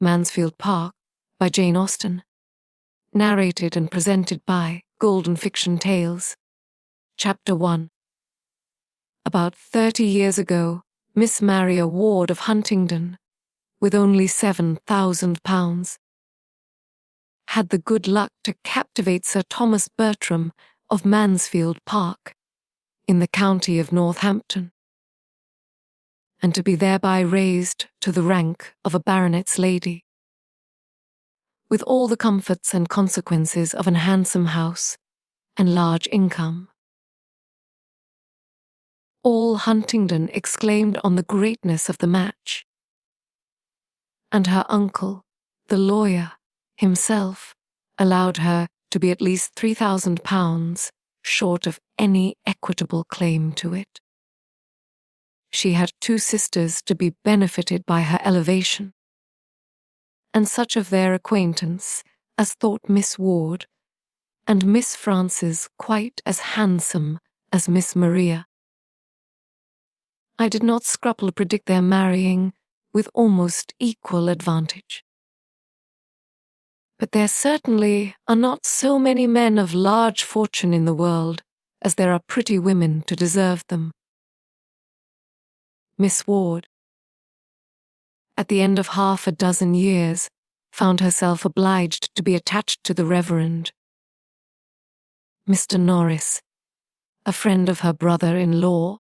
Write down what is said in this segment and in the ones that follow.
Mansfield Park by Jane Austen. Narrated and presented by Golden Fiction Tales. Chapter 1. About 30 years ago, Miss Maria Ward of Huntingdon, with only £7,000, had the good luck to captivate Sir Thomas Bertram of Mansfield Park, in the county of Northampton, and to be thereby raised to the rank of a baronet's lady, with all the comforts and consequences of an handsome house and large income. All Huntingdon exclaimed on the greatness of the match, and her uncle, the lawyer, himself, allowed her to be at least £3,000 short of any equitable claim to it. She had 2 sisters to be benefited by her elevation, and such of their acquaintance as thought Miss Ward and Miss Frances quite as handsome as Miss Maria. I did not scruple to predict their marrying with almost equal advantage. But there certainly are not so many men of large fortune in the world as there are pretty women to deserve them. Miss Ward, at the end of half a dozen years, found herself obliged to be attached to the Reverend Mr. Norris, a friend of her brother-in-law,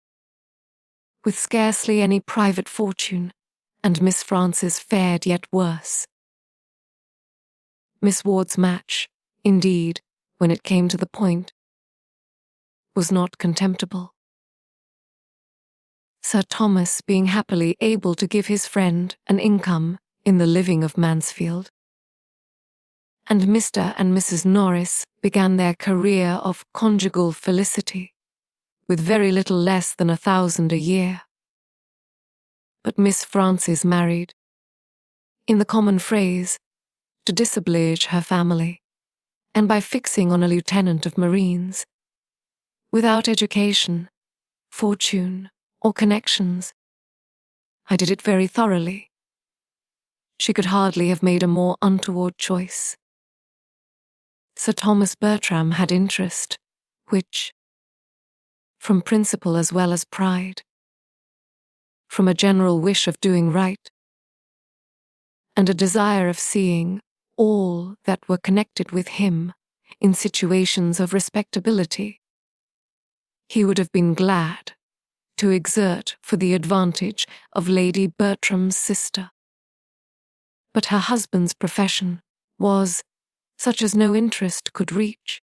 with scarcely any private fortune, and Miss Frances fared yet worse. Miss Ward's match, indeed, when it came to the point, was not contemptible. Sir Thomas being happily able to give his friend an income in the living of Mansfield, and Mr. and Mrs. Norris began their career of conjugal felicity with very little less than £1,000 a year. But Miss Frances married, in the common phrase, to disoblige her family, and by fixing on a lieutenant of marines, without education, fortune, or connections. I did it very thoroughly. She could hardly have made a more untoward choice. Sir Thomas Bertram had interest, which, from principle as well as pride, from a general wish of doing right, and a desire of seeing all that were connected with him in situations of respectability, he would have been glad to exert for the advantage of Lady Bertram's sister. But her husband's profession was such as no interest could reach,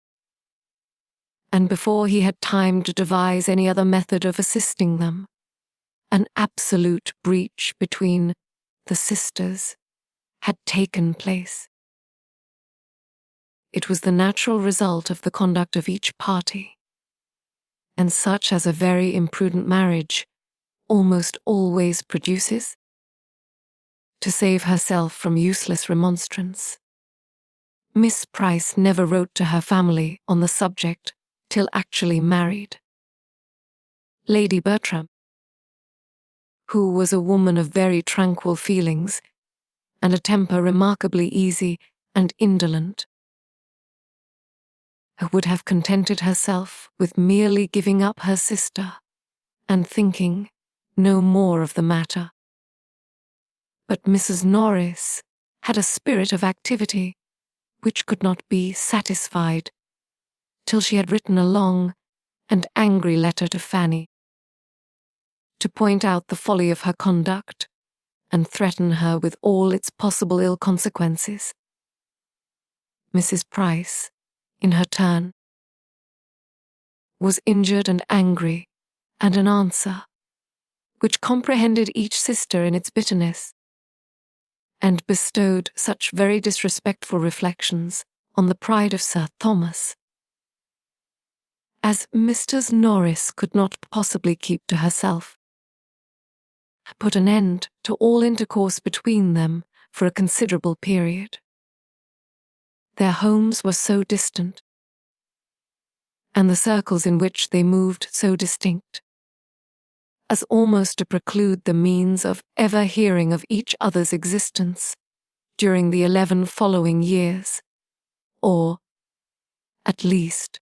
and before he had time to devise any other method of assisting them, an absolute breach between the sisters had taken place. It was the natural result of the conduct of each party, and such as a very imprudent marriage almost always produces. To save herself from useless remonstrance, Miss Price never wrote to her family on the subject till actually married. Lady Bertram, who was a woman of very tranquil feelings and a temper remarkably easy and indolent, would have contented herself with merely giving up her sister and thinking no more of the matter. But Mrs. Norris had a spirit of activity which could not be satisfied till she had written a long and angry letter to Fanny, to point out the folly of her conduct and threaten her with all its possible ill consequences. Mrs. Price, in her turn, was injured and angry, and an answer, which comprehended each sister in its bitterness, and bestowed such very disrespectful reflections on the pride of Sir Thomas, as Mrs. Norris could not possibly keep to herself, put an end to all intercourse between them for a considerable period. Their homes were so distant, and the circles in which they moved so distinct, as almost to preclude the means of ever hearing of each other's existence during the 11 following years, or, at least,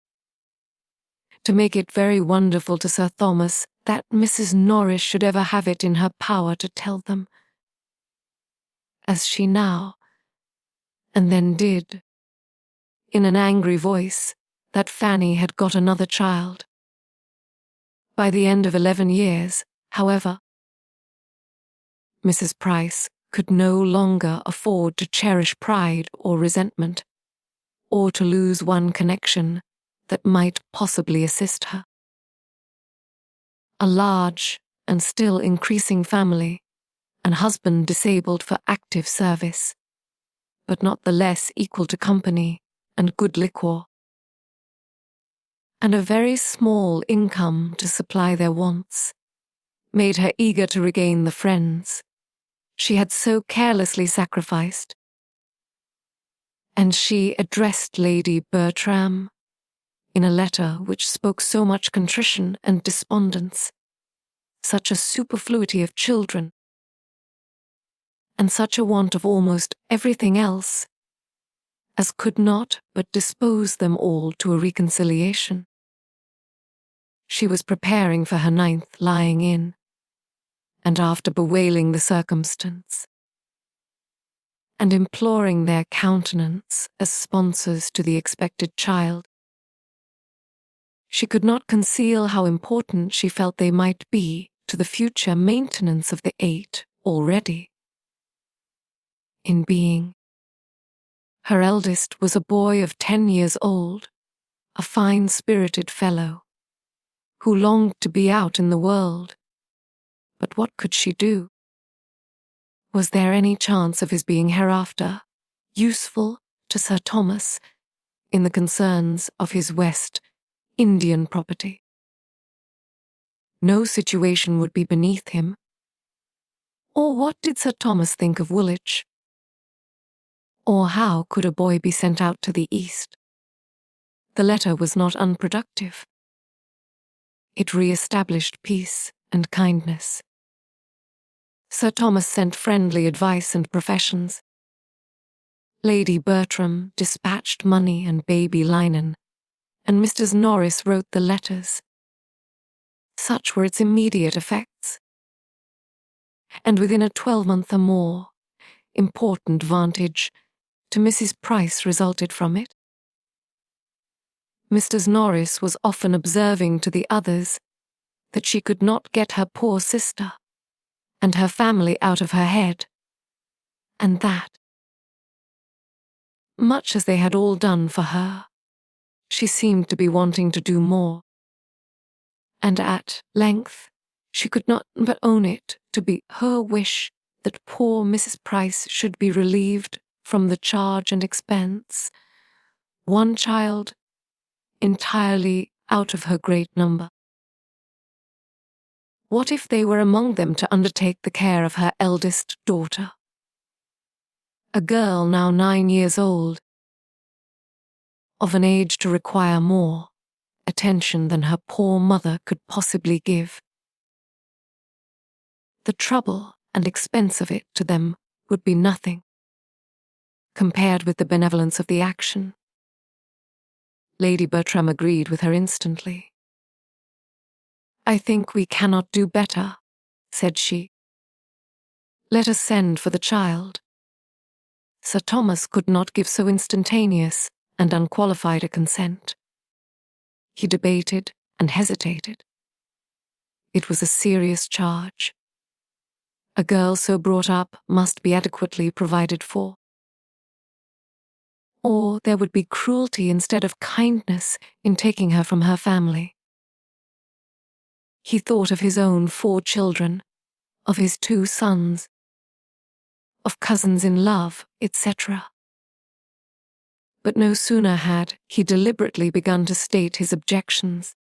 to make it very wonderful to Sir Thomas that Mrs. Norris should ever have it in her power to tell them, as she now and then did, in an angry voice, that Fanny had got another child. By the end of 11 years, however, Mrs. Price could no longer afford to cherish pride or resentment, or to lose one connection that might possibly assist her. A large and still increasing family, an husband disabled for active service, but not the less equal to company and good liquor, and a very small income to supply their wants, made her eager to regain the friends she had so carelessly sacrificed. And she addressed Lady Bertram, in a letter which spoke so much contrition and despondence, such a superfluity of children, and such a want of almost everything else, as could not but dispose them all to a reconciliation. She was preparing for her 9th lying in, and after bewailing the circumstance, and imploring their countenance as sponsors to the expected child, she could not conceal how important she felt they might be to the future maintenance of the 8 already in being. Her eldest was a boy of 10 years old, a fine-spirited fellow, who longed to be out in the world. But what could she do? Was there any chance of his being hereafter useful to Sir Thomas in the concerns of his West Indian property? No situation would be beneath him. Or what did Sir Thomas think of Woolwich? Or how could a boy be sent out to the East? The letter was not unproductive. It re-established peace and kindness. Sir Thomas sent friendly advice and professions. Lady Bertram dispatched money and baby linen, and Mrs. Norris wrote the letters. Such were its immediate effects. And within a 12-month or more, important advantage to Mrs. Price resulted from it. Mrs. Norris was often observing to the others that she could not get her poor sister and her family out of her head, and that, much as they had all done for her, she seemed to be wanting to do more. And at length, she could not but own it to be her wish that poor Mrs. Price should be relieved from the charge and expense, one child entirely out of her great number. What if they were among them to undertake the care of her eldest daughter? A girl now 9 years old, of an age to require more attention than her poor mother could possibly give. The trouble and expense of it to them would be nothing, compared with the benevolence of the action. Lady Bertram agreed with her instantly. "I think we cannot do better," said she. "Let us send for the child." Sir Thomas could not give so instantaneous and unqualified a consent. He debated and hesitated. It was a serious charge. A girl so brought up must be adequately provided for. Or there would be cruelty instead of kindness in taking her from her family. He thought of his own 4 children, of his 2 sons, of cousins in love, etc. But no sooner had he deliberately begun to state his objections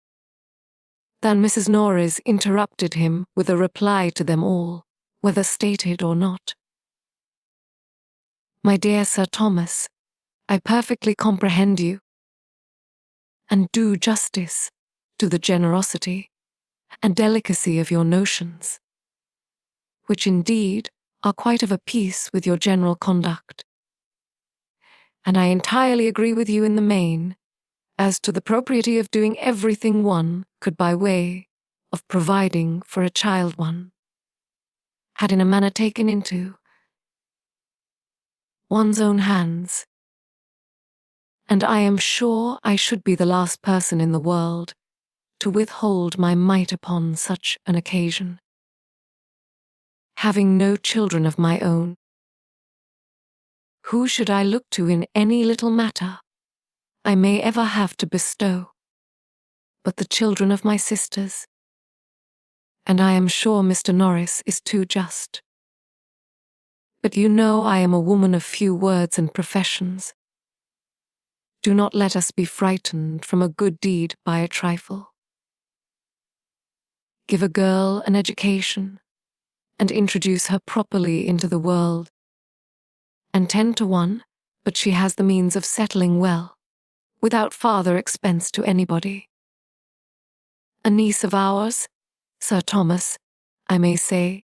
than Mrs. Norris interrupted him with a reply to them all, whether stated or not. "My dear Sir Thomas, I perfectly comprehend you, and do justice to the generosity and delicacy of your notions, which indeed are quite of a piece with your general conduct. And I entirely agree with you in the main as to the propriety of doing everything one could by way of providing for a child one had in a manner taken into one's own hands. And I am sure I should be the last person in the world to withhold my mite upon such an occasion. Having no children of my own, who should I look to in any little matter I may ever have to bestow but the children of my sisters? And I am sure Mr. Norris is too just. But you know I am a woman of few words and professions. Do not let us be frightened from a good deed by a trifle. Give a girl an education, and introduce her properly into the world, and 10 to 1, but she has the means of settling well, without farther expense to anybody. A niece of ours, Sir Thomas, I may say,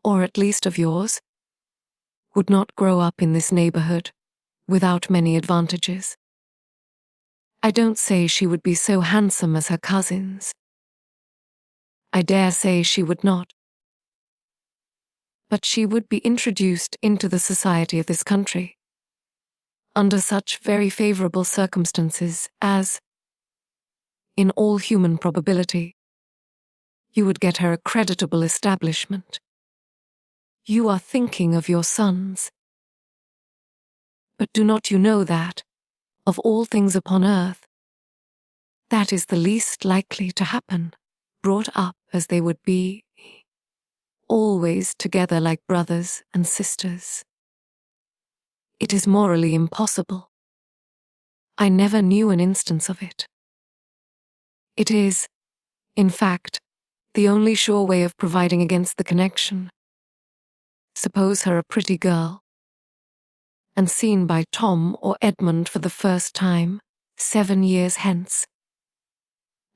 or at least of yours, would not grow up in this neighborhood without many advantages. I don't say she would be so handsome as her cousins. I dare say she would not. But she would be introduced into the society of this country under such very favorable circumstances as, in all human probability, you would get her a creditable establishment. You are thinking of your sons. But do not you know that, of all things upon earth, that is the least likely to happen, brought up as they would be, always together like brothers and sisters? It is morally impossible. I never knew an instance of it. It is, in fact, the only sure way of providing against the connection. Suppose her a pretty girl, and seen by Tom or Edmund for the first time 7 years hence,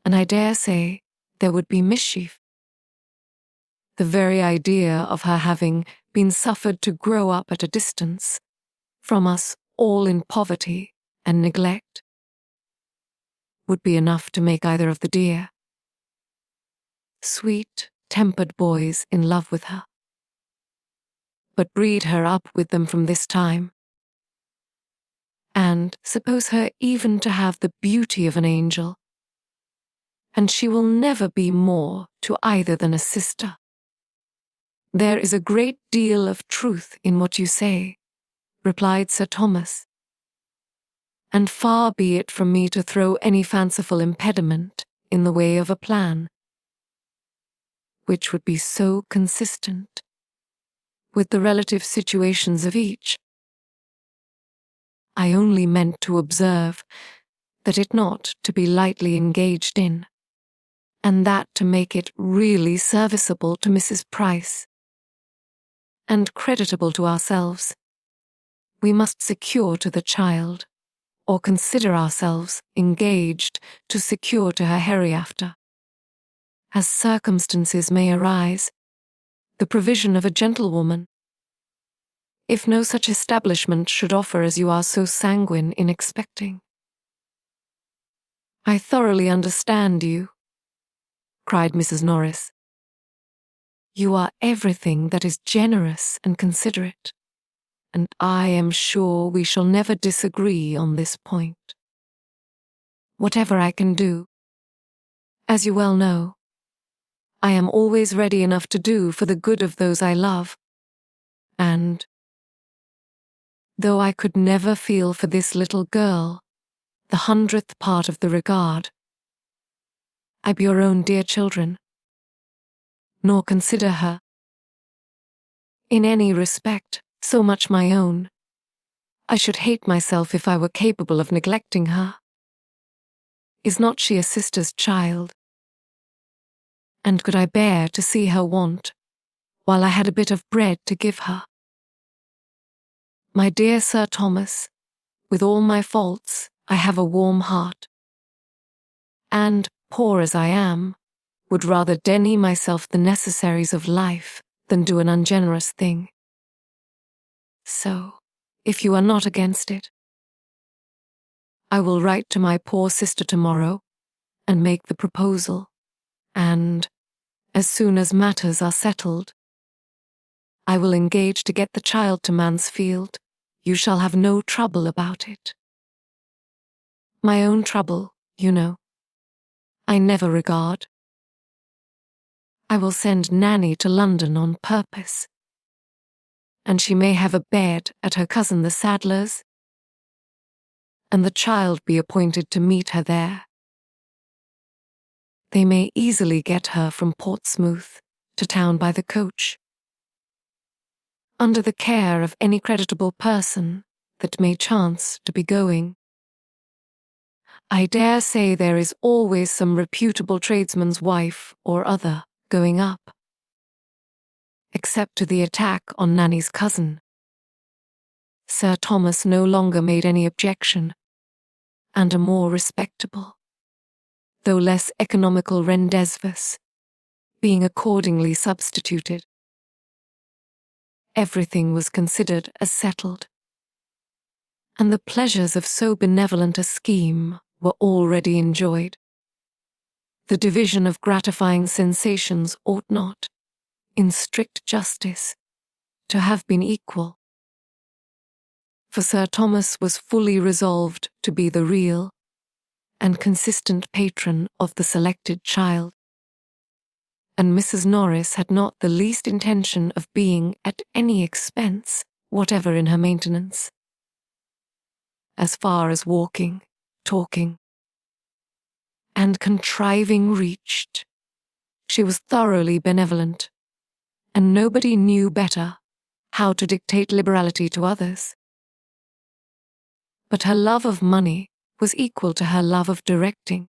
and I dare say there would be mischief. The very idea of her having been suffered to grow up at a distance from us all in poverty and neglect would be enough to make either of the dear, sweet-tempered boys in love with her. But breed her up with them from this time, and suppose her even to have the beauty of an angel, and she will never be more to either than a sister. There is a great deal of truth in what you say, replied Sir Thomas, and far be it from me to throw any fanciful impediment in the way of a plan which would be so consistent with the relative situations of each. I only meant to observe that it not to be lightly engaged in, and that to make it really serviceable to Mrs. Price, and creditable to ourselves, we must secure to the child, or consider ourselves engaged to secure to her hereafter, as circumstances may arise, the provision of a gentlewoman, if no such establishment should offer as you are so sanguine in expecting. I thoroughly understand you, cried Mrs. Norris. You are everything that is generous and considerate, and I am sure we shall never disagree on this point. Whatever I can do, as you well know, I am always ready enough to do for the good of those I love, and, though I could never feel for this little girl the 100th part of the regard I be your own dear children, nor consider her, in any respect, so much my own, I should hate myself if I were capable of neglecting her. Is not she a sister's child? And could I bear to see her want, while I had a bit of bread to give her? My dear Sir Thomas, with all my faults, I have a warm heart, and, poor as I am, would rather deny myself the necessaries of life than do an ungenerous thing. So, if you are not against it, I will write to my poor sister tomorrow and make the proposal, and, as soon as matters are settled, I will engage to get the child to Mansfield. You shall have no trouble about it. My own trouble, you know, I never regard. I will send Nanny to London on purpose, and she may have a bed at her cousin the saddler's, and the child be appointed to meet her there. They may easily get her from Portsmouth to town by the coach, under the care of any creditable person that may chance to be going. I dare say there is always some reputable tradesman's wife or other going up, except to the attack on Nanny's cousin. Sir Thomas no longer made any objection, and a more respectable, though less economical rendezvous, being accordingly substituted. Everything was considered as settled, and the pleasures of so benevolent a scheme were already enjoyed. The division of gratifying sensations ought not, in strict justice, to have been equal. For Sir Thomas was fully resolved to be the real and consistent patron of the selected child, and Mrs. Norris had not the least intention of being at any expense whatever in her maintenance. As far as walking, talking, and contriving reached, she was thoroughly benevolent, and nobody knew better how to dictate liberality to others. But her love of money was equal to her love of directing,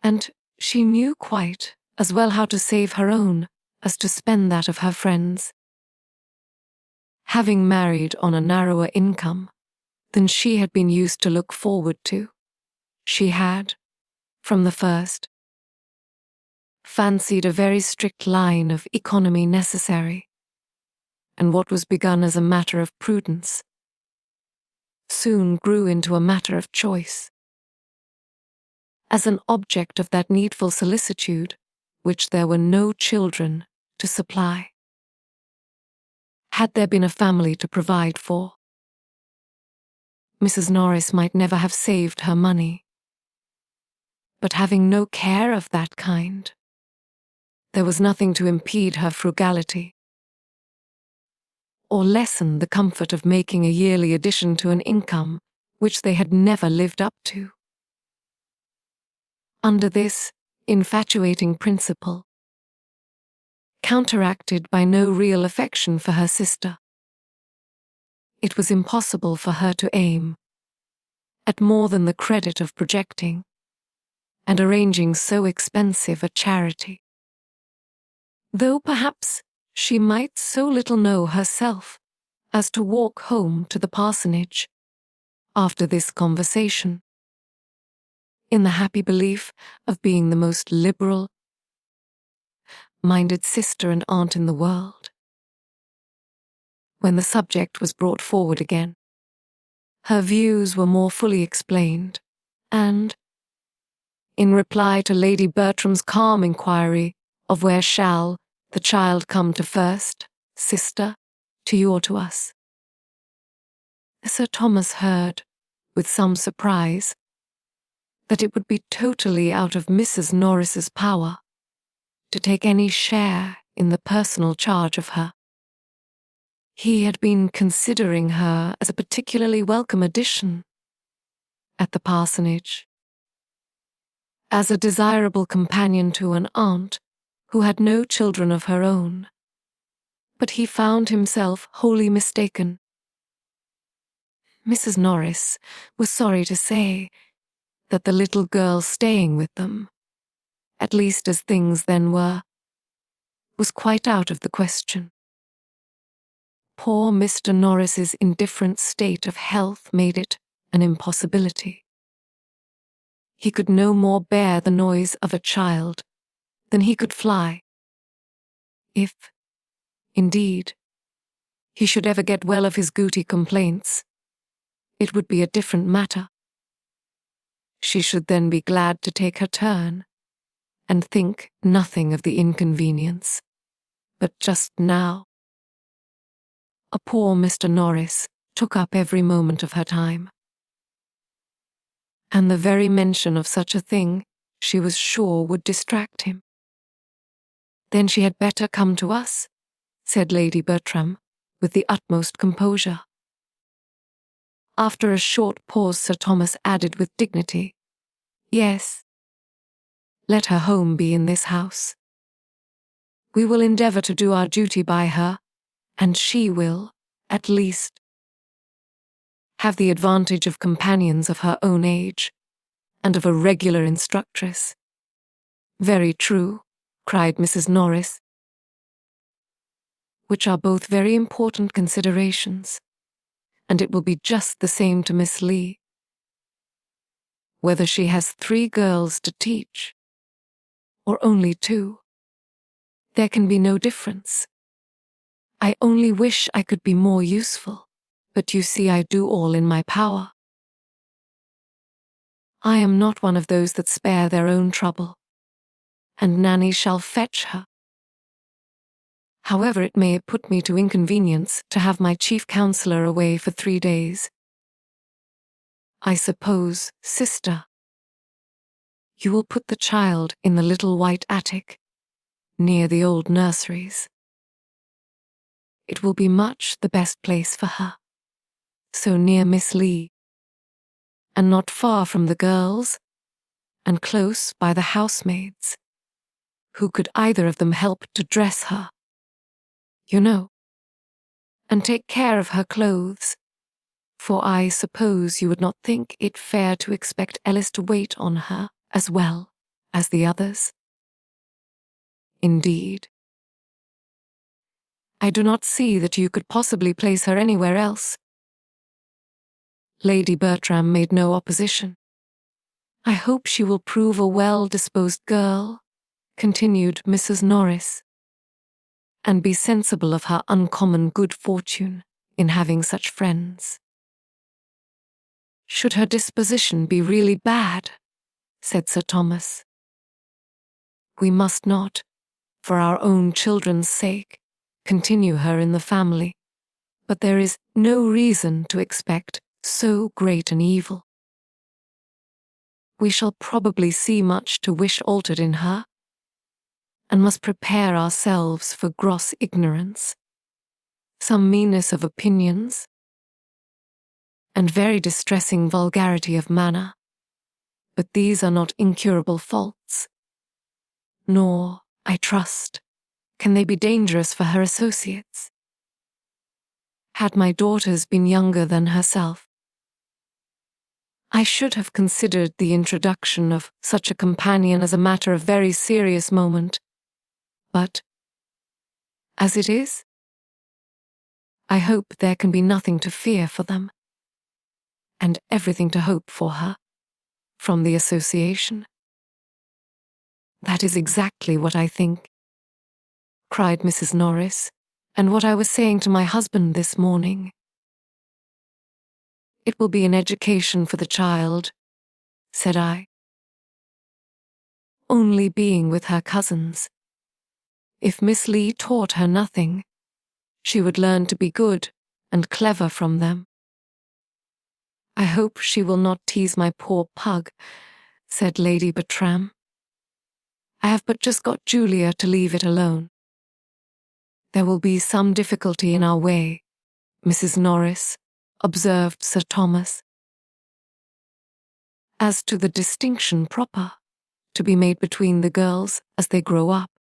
and she knew quite as well how to save her own as to spend that of her friends. Having married on a narrower income than she had been used to look forward to, she had, from the first, fancied a very strict line of economy necessary, and what was begun as a matter of prudence soon grew into a matter of choice, as an object of that needful solicitude which there were no children to supply. Had there been a family to provide for, Mrs. Norris might never have saved her money, but having no care of that kind, there was nothing to impede her frugality, or lessen the comfort of making a yearly addition to an income which they had never lived up to. Under this infatuating principle, counteracted by no real affection for her sister, it was impossible for her to aim at more than the credit of projecting and arranging so expensive a charity, though perhaps she might so little know herself as to walk home to the parsonage after this conversation, in the happy belief of being the most liberal-minded sister and aunt in the world. When the subject was brought forward again, her views were more fully explained, and, in reply to Lady Bertram's calm inquiry of where shall the child come to first, sister, to you or to us, Sir Thomas heard, with some surprise, that it would be totally out of Mrs. Norris's power to take any share in the personal charge of her. He had been considering her as a particularly welcome addition at the parsonage, as a desirable companion to an aunt who had no children of her own, but he found himself wholly mistaken. Mrs. Norris was sorry to say that the little girl staying with them, at least as things then were, was quite out of the question. Poor Mr. Norris's indifferent state of health made it an impossibility. He could no more bear the noise of a child than he could fly. If, indeed, he should ever get well of his gouty complaints, it would be a different matter. She should then be glad to take her turn, and think nothing of the inconvenience. But just now, a poor Mr. Norris took up every moment of her time. And the very mention of such a thing she was sure would distract him. "Then she had better come to us," said Lady Bertram, with the utmost composure. After a short pause, Sir Thomas added with dignity, "Yes, let her home be in this house. We will endeavour to do our duty by her, and she will, at least, have the advantage of companions of her own age, and of a regular instructress." "Very true," cried Mrs. Norris, "which are both very important considerations, and it will be just the same to Miss Lee. Whether she has 3 girls to teach, or only 2, there can be no difference. I only wish I could be more useful, but you see I do all in my power. I am not one of those that spare their own trouble, and Nanny shall fetch her. However it may put me to inconvenience to have my chief counsellor away for 3 days. I suppose, sister, you will put the child in the little white attic, near the old nurseries. It will be much the best place for her, so near Miss Lee, and not far from the girls, and close by the housemaids, who could either of them help to dress her, you know, and take care of her clothes, for I suppose you would not think it fair to expect Ellis to wait on her as well as the others. Indeed, I do not see that you could possibly place her anywhere else." Lady Bertram made no opposition. "I hope she will prove a well-disposed girl," continued Mrs. Norris, "and be sensible of her uncommon good fortune in having such friends." "Should her disposition be really bad," said Sir Thomas, "we must not, for our own children's sake, continue her in the family, but there is no reason to expect so great an evil. We shall probably see much to wish altered in her, and must prepare ourselves for gross ignorance, some meanness of opinions, and very distressing vulgarity of manner, but these are not incurable faults, nor, I trust, can they be dangerous for her associates. Had my daughters been younger than herself, I should have considered the introduction of such a companion as a matter of very serious moment, but, as it is, I hope there can be nothing to fear for them, and everything to hope for her, from the association." "That is exactly what I think," cried Mrs. Norris, "and what I was saying to my husband this morning. It will be an education for the child," said I. "Only being with her cousins. If Miss Lee taught her nothing, she would learn to be good and clever from them." "I hope she will not tease my poor pug," said Lady Bertram. "I have but just got Julia to leave it alone." "There will be some difficulty in our way, Mrs. Norris," observed Sir Thomas, "as to the distinction proper to be made between the girls as they grow up.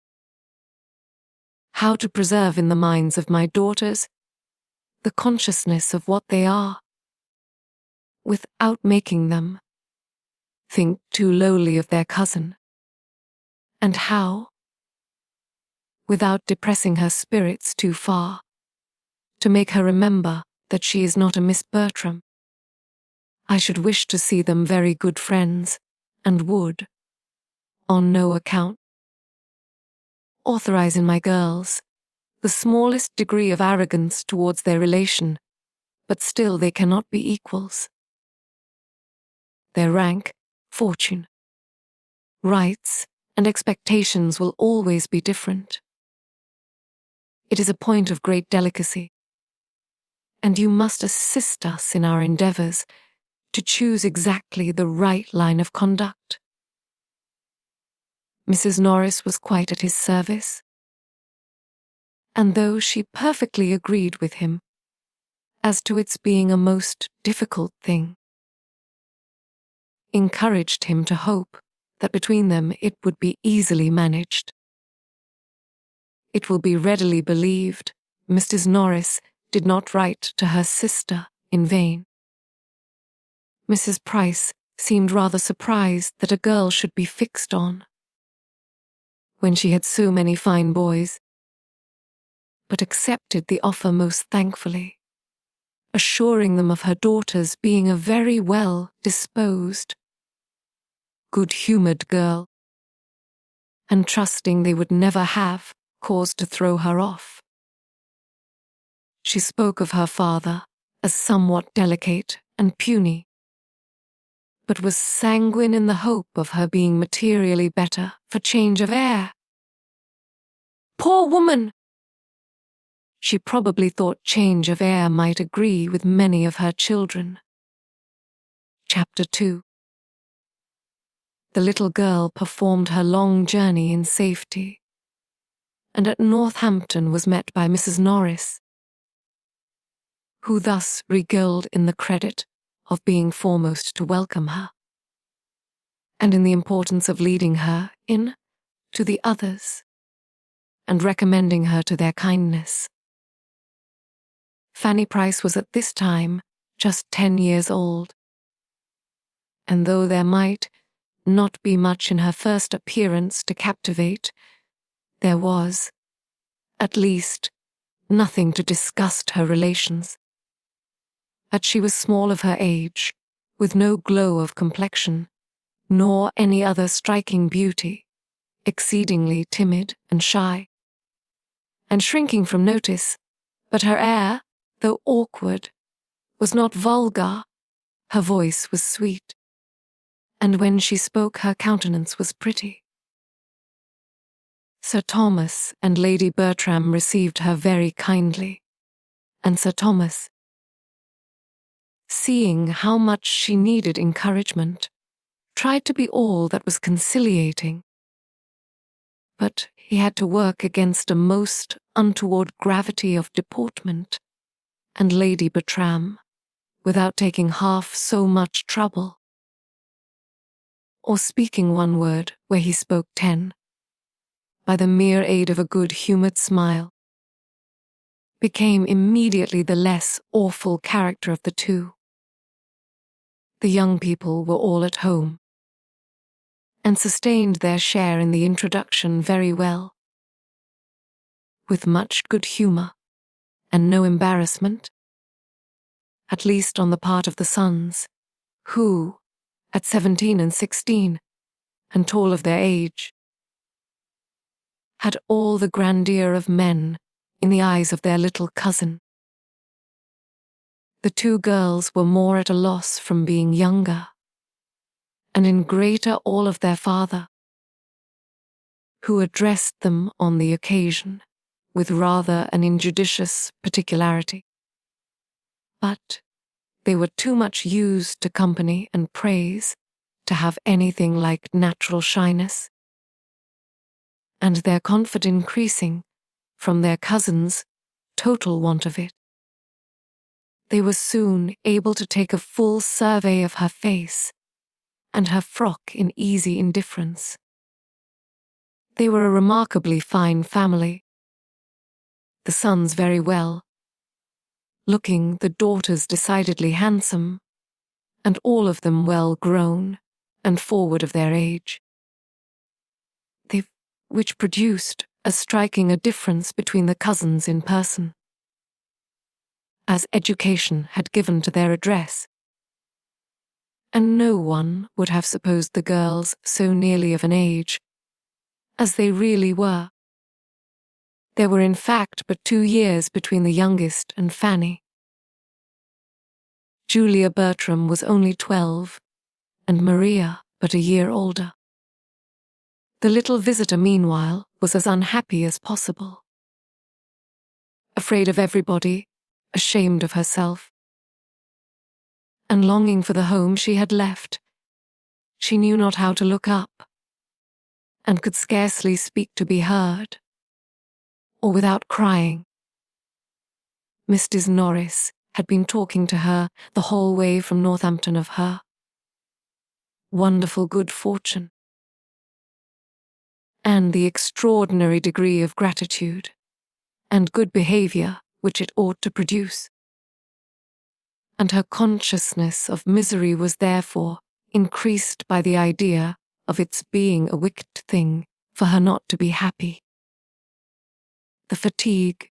How to preserve in the minds of my daughters the consciousness of what they are, without making them think too lowly of their cousin, and how, without depressing her spirits too far, to make her remember that she is not a Miss Bertram. I should wish to see them very good friends, and would, on no account, authorize in my girls the smallest degree of arrogance towards their relation, but still they cannot be equals. Their rank, fortune, rights, and expectations will always be different. It is a point of great delicacy, and you must assist us in our endeavors to choose exactly the right line of conduct. Mrs. Norris was quite at his service, and though she perfectly agreed with him as to its being a most difficult thing, encouraged him to hope that between them it would be easily managed. It will be readily believed Mrs. Norris did not write to her sister in vain. Mrs. Price seemed rather surprised that a girl should be fixed on, when she had so many fine boys, but accepted the offer most thankfully, assuring them of her daughter's being a very well-disposed, good-humoured girl, and trusting they would never have cause to throw her off. She spoke of her father as somewhat delicate and puny, but was sanguine in the hope of her being materially better for change of air. Poor woman! She probably thought change of air might agree with many of her children. Chapter 2. The little girl performed her long journey in safety, and at Northampton was met by Mrs. Norris, who thus regaled in the credit of being foremost to welcome her, and in the importance of leading her in to the others, and recommending her to their kindness. Fanny Price was at this time just 10 years old, and though there might not be much in her first appearance to captivate, there was, at least, nothing to disgust her relations. That she was small of her age, with no glow of complexion, nor any other striking beauty, exceedingly timid and shy, and shrinking from notice, but her air, though awkward, was not vulgar, her voice was sweet, and when she spoke her countenance was pretty. Sir Thomas and Lady Bertram received her very kindly, and Sir Thomas, seeing how much she needed encouragement, tried to be all that was conciliating. But he had to work against a most untoward gravity of deportment, and Lady Bertram, without taking half so much trouble, or speaking one word where he spoke 10, by the mere aid of a good-humoured smile, became immediately the less awful character of the two. The young people were all at home, and sustained their share in the introduction very well, with much good humour and no embarrassment, at least on the part of the sons, who, at 17 and 16, and tall of their age, had all the grandeur of men in the eyes of their little cousin. The two girls were more at a loss from being younger, and in greater awe of their father, who addressed them on the occasion with rather an injudicious particularity. But they were too much used to company and praise to have anything like natural shyness, and their comfort increasing from their cousin's total want of it, they were soon able to take a full survey of her face and her frock in easy indifference. They were a remarkably fine family, the sons very well looking, the daughters decidedly handsome, and all of them well grown and forward of their age. Which produced as striking a difference between the cousins in person, as education had given to their address, and no one would have supposed the girls so nearly of an age as they really were. There were in fact but 2 years between the youngest and Fanny. Julia Bertram was only 12, and Maria but a year older. The little visitor, meanwhile, was as unhappy as possible. Afraid of everybody, ashamed of herself, and longing for the home she had left. She knew not how to look up, and could scarcely speak to be heard, or without crying. Mrs. Norris had been talking to her the whole way from Northampton of her wonderful good fortune, and the extraordinary degree of gratitude and good behaviour which it ought to produce. And her consciousness of misery was therefore increased by the idea of its being a wicked thing for her not to be happy. The fatigue,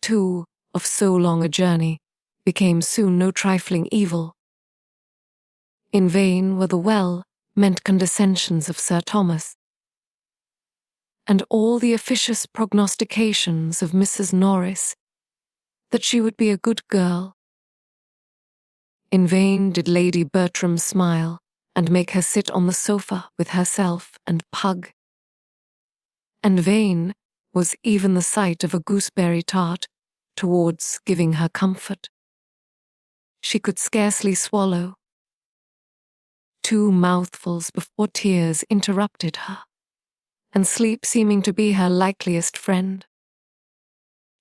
too, of so long a journey became soon no trifling evil. In vain were the well-meant condescensions of Sir Thomas, and all the officious prognostications of Mrs. Norris that she would be a good girl. In vain did Lady Bertram smile and make her sit on the sofa with herself and Pug. And vain was even the sight of a gooseberry tart towards giving her comfort. She could scarcely swallow 2 mouthfuls before tears interrupted her, and sleep seeming to be her likeliest friend,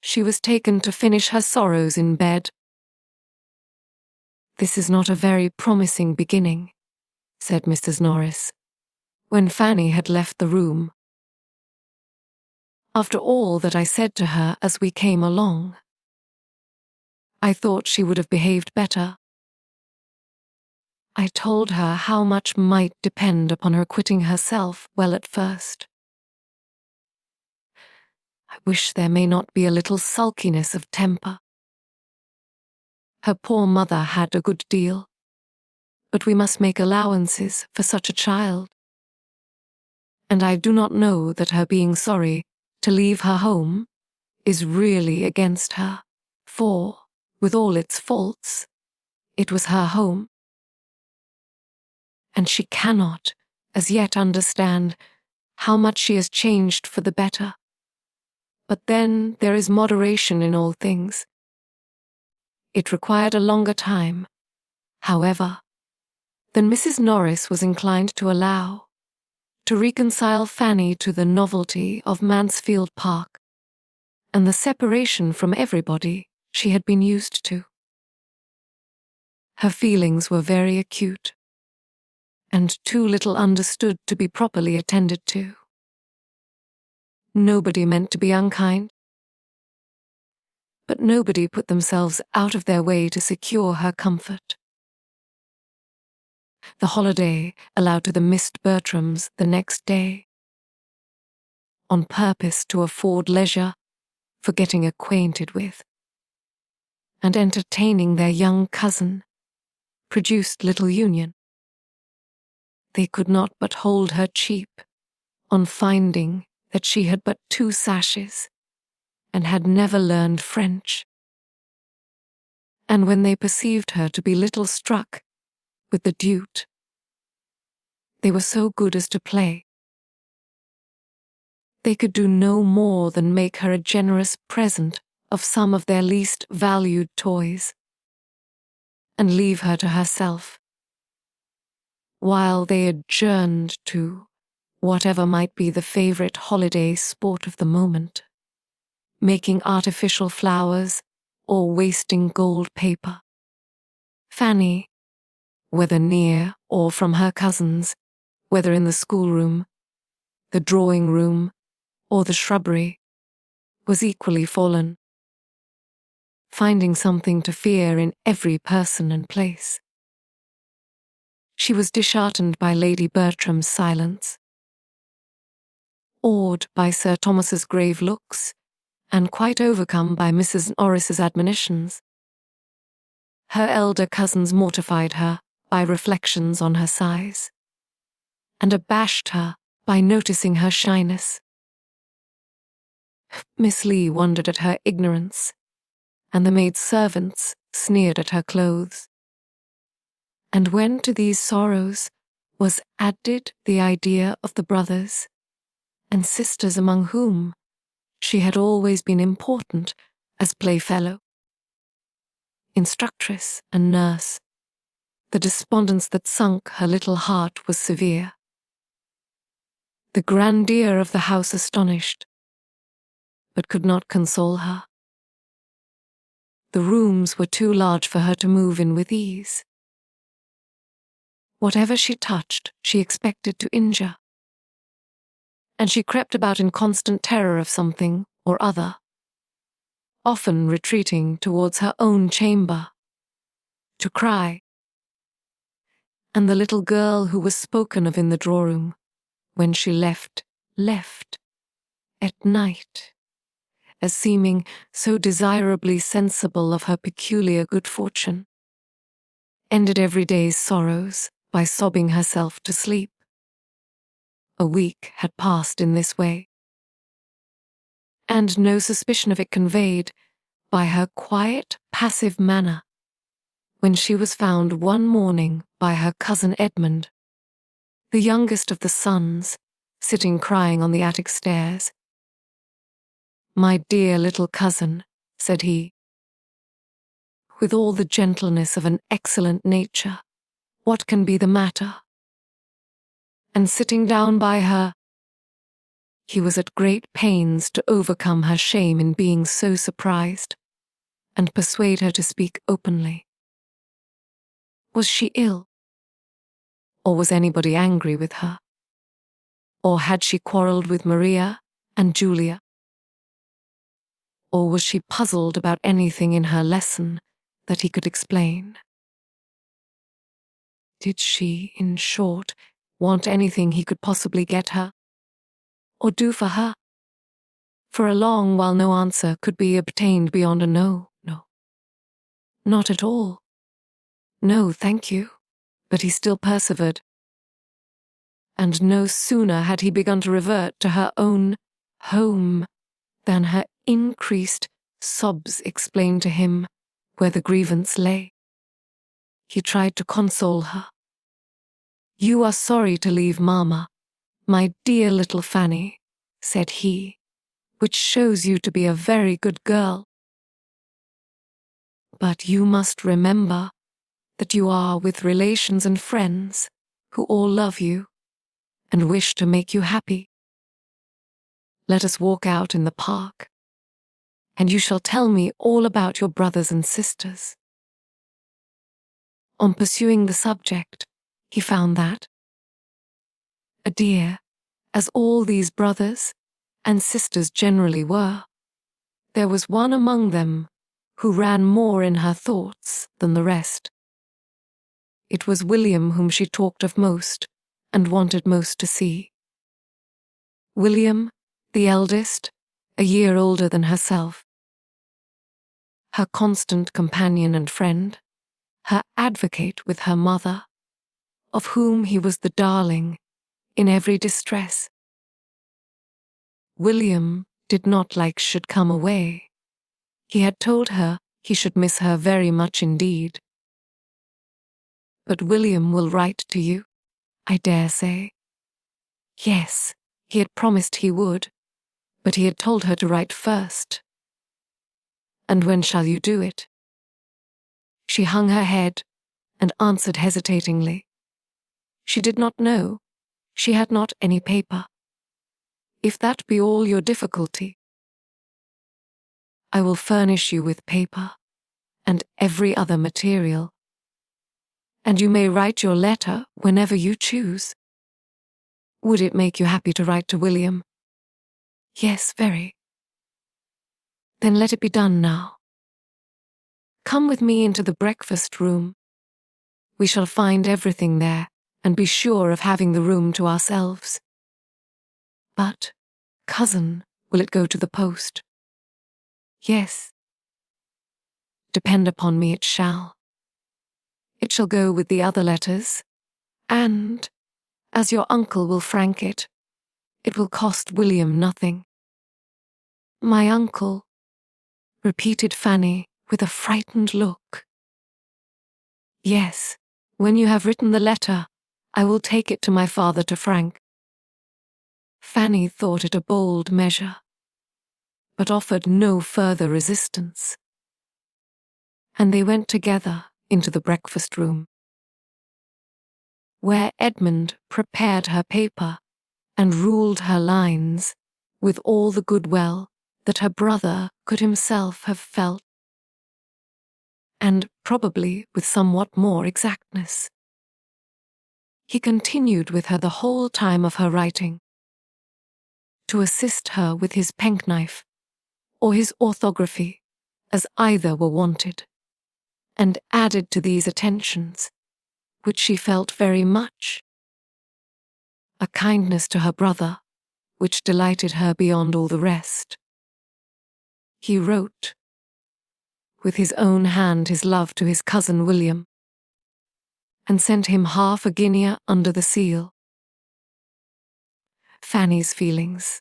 she was taken to finish her sorrows in bed. "This is not a very promising beginning," said Mrs. Norris, when Fanny had left the room. "After all that I said to her as we came along, I thought she would have behaved better. I told her how much might depend upon her quitting herself well at first. I wish there may not be a little sulkiness of temper. Her poor mother had a good deal, but we must make allowances for such a child. And I do not know that her being sorry to leave her home is really against her, for, with all its faults, it was her home. And she cannot, as yet, understand how much she has changed for the better. But then there is moderation in all things. It required a longer time, however, than Mrs. Norris was inclined to allow, to reconcile Fanny to the novelty of Mansfield Park, and the separation from everybody she had been used to. Her feelings were very acute, and too little understood to be properly attended to. Nobody meant to be unkind, but nobody put themselves out of their way to secure her comfort. The holiday allowed to the Miss Bertrams the next day, on purpose to afford leisure for getting acquainted with and entertaining their young cousin, produced little union. They could not but hold her cheap on finding that she had but 2 sashes and had never learned French. And when they perceived her to be little struck with the duet, they were so good as to play. They could do no more than make her a generous present of some of their least valued toys, and leave her to herself, while they adjourned to whatever might be the favourite holiday sport of the moment, making artificial flowers or wasting gold paper. Fanny, whether near or from her cousins, whether in the schoolroom, the drawing-room, or the shrubbery, was equally fallen, finding something to fear in every person and place. She was disheartened by Lady Bertram's silence, awed by Sir Thomas's grave looks, and quite overcome by Mrs. Norris's admonitions. Her elder cousins mortified her by reflections on her size, and abashed her by noticing her shyness. Miss Lee wondered at her ignorance, and the maid-servants sneered at her clothes. And when to these sorrows was added the idea of the brothers and sisters among whom she had always been important as playfellow, instructress and nurse, the despondence that sunk her little heart was severe. The grandeur of the house astonished, but could not console her. The rooms were too large for her to move in with ease. Whatever she touched, she expected to injure, and she crept about in constant terror of something or other, often retreating towards her own chamber to cry. And the little girl who was spoken of in the drawing, when she left at night, as seeming so desirably sensible of her peculiar good fortune, ended every day's sorrows by sobbing herself to sleep. A week had passed in this way, and no suspicion of it conveyed by her quiet, passive manner, when she was found one morning by her cousin Edmund, the youngest of the sons, sitting crying on the attic stairs. "My dear little cousin," said he, with all the gentleness of an excellent nature, "what can be the matter?" And sitting down by her, he was at great pains to overcome her shame in being so surprised, and persuade her to speak openly. Was she ill? Or was anybody angry with her? Or had she quarrelled with Maria and Julia? Or was she puzzled about anything in her lesson that he could explain? Did she, in short, want anything he could possibly get her, or do for her? For a long while no answer could be obtained beyond a no. Not at all. No, thank you. But he still persevered. And no sooner had he begun to revert to her own home than her increased sobs explained to him where the grievance lay. He tried to console her. "You are sorry to leave Mamma, my dear little Fanny," said he, "which shows you to be a very good girl. But you must remember that you are with relations and friends who all love you and wish to make you happy. Let us walk out in the park, and you shall tell me all about your brothers and sisters." On pursuing the subject, he found that, a dear, as all these brothers and sisters generally were, there was one among them who ran more in her thoughts than the rest. It was William whom she talked of most and wanted most to see. William, the eldest, a year older than herself. Her constant companion and friend, her advocate with her mother, of whom he was the darling in every distress. William did not like should come away. He had told her he should miss her very much indeed. "But William will write to you, I dare say." Yes, he had promised he would, but he had told her to write first. "And when shall you do it?" She hung her head and answered hesitatingly. She did not know. She had not any paper. "If that be all your difficulty, I will furnish you with paper and every other material, and you may write your letter whenever you choose." "Would it make you happy to write to William?" "Yes, very." "Then let it be done now. Come with me into the breakfast room. We shall find everything there, and be sure of having the room to ourselves." "But, cousin, will it go to the post?" "Yes." "Depend upon me, it shall. It shall go with the other letters, and, as your uncle will frank it, it will cost William nothing." My uncle, repeated Fanny with a frightened look. Yes, when you have written the letter, I will take it to my father, to Frank. Fanny thought it a bold measure, but offered no further resistance, and they went together into the breakfast room, where Edmund prepared her paper and ruled her lines with all the goodwill that her brother could himself have felt, and probably with somewhat more exactness. He continued with her the whole time of her writing, to assist her with his penknife or his orthography, as either were wanted, and added to these attentions, which she felt very much, a kindness to her brother, which delighted her beyond all the rest. He wrote, with his own hand, his love to his cousin William, and sent him half a guinea under the seal. Fanny's feelings,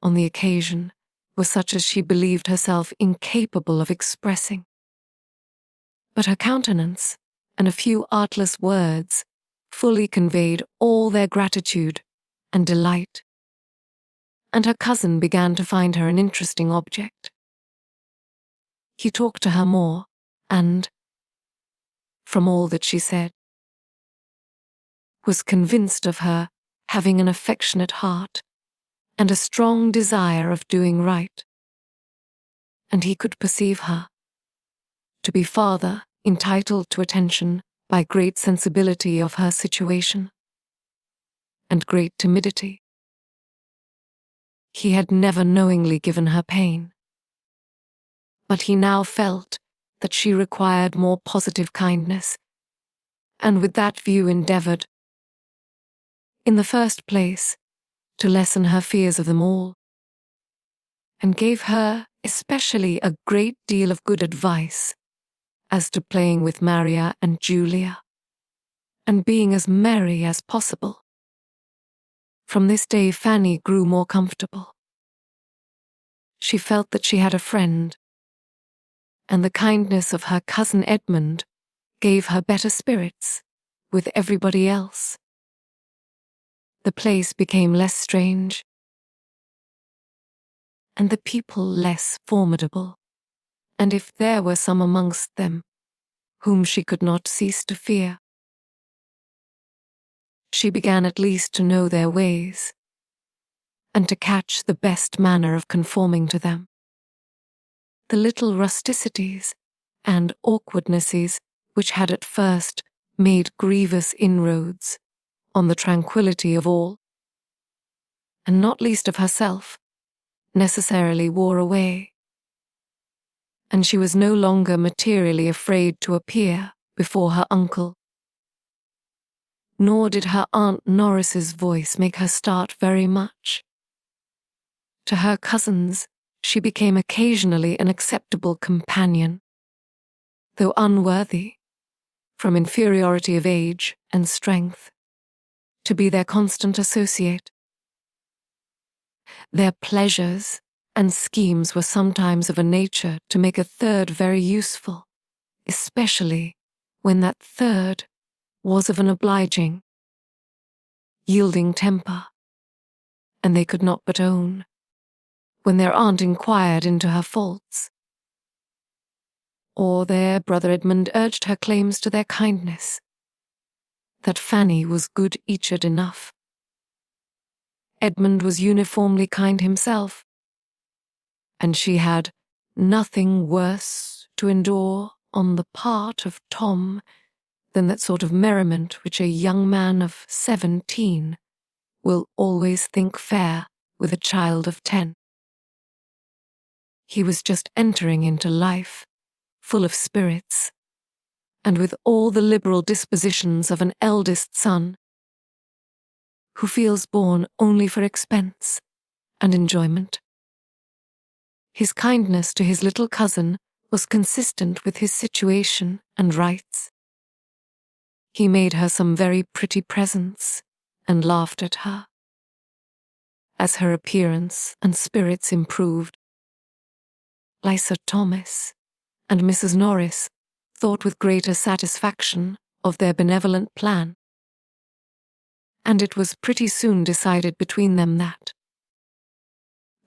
on the occasion, were such as she believed herself incapable of expressing. But her countenance and a few artless words fully conveyed all their gratitude and delight, and her cousin began to find her an interesting object. He talked to her more, and, from all that she said, was convinced of her having an affectionate heart and a strong desire of doing right, and he could perceive her to be farther entitled to attention by great sensibility of her situation and great timidity. He had never knowingly given her pain, but he now felt that she required more positive kindness, and with that view endeavored, in the first place, to lessen her fears of them all, and gave her especially a great deal of good advice as to playing with Maria and Julia, and being as merry as possible. From this day Fanny grew more comfortable. She felt that she had a friend, and the kindness of her cousin Edmund gave her better spirits with everybody else. The place became less strange, and the people less formidable, and if there were some amongst them whom she could not cease to fear, she began at least to know their ways, and to catch the best manner of conforming to them. The little rusticities and awkwardnesses which had at first made grievous inroads on the tranquillity of all, and not least of herself, necessarily wore away, and she was no longer materially afraid to appear before her uncle. Nor did her Aunt Norris's voice make her start very much. To her cousins she became occasionally an acceptable companion, though unworthy, from inferiority of age and strength, to be their constant associate. Their pleasures and schemes were sometimes of a nature to make a third very useful, especially when that third was of an obliging, yielding temper, and they could not but own, when their aunt inquired into her faults, or their brother Edmund urged her claims to their kindness, that Fanny was good-natured enough. Edmund was uniformly kind himself, and she had nothing worse to endure on the part of Tom than that sort of merriment which a young man of 17 will always think fair with a child of 10. He was just entering into life, full of spirits, and with all the liberal dispositions of an eldest son, who feels born only for expense and enjoyment. His kindness to his little cousin was consistent with his situation and rights. He made her some very pretty presents and laughed at her. As her appearance and spirits improved, Sir Thomas and Mrs. Norris thought with greater satisfaction of their benevolent plan, and it was pretty soon decided between them that,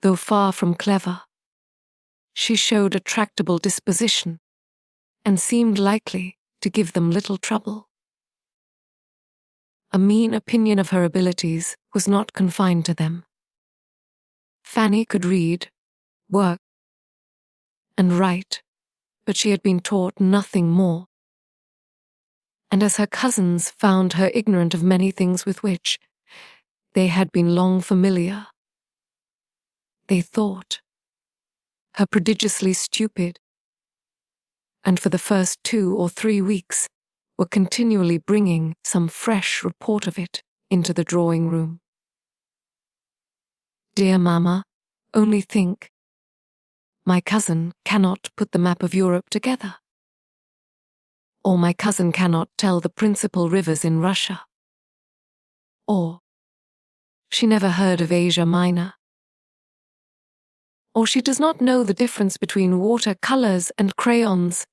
though far from clever, she showed a tractable disposition and seemed likely to give them little trouble. A mean opinion of her abilities was not confined to them. Fanny could read, work, and write, but she had been taught nothing more. And as her cousins found her ignorant of many things with which they had been long familiar, they thought her prodigiously stupid, and for the first 2 or 3 weeks were continually bringing some fresh report of it into the drawing-room. Dear Mamma, only think, my cousin cannot put the map of Europe together. Or my cousin cannot tell the principal rivers in Russia. Or she never heard of Asia Minor. Or she does not know the difference between water-colors and crayons.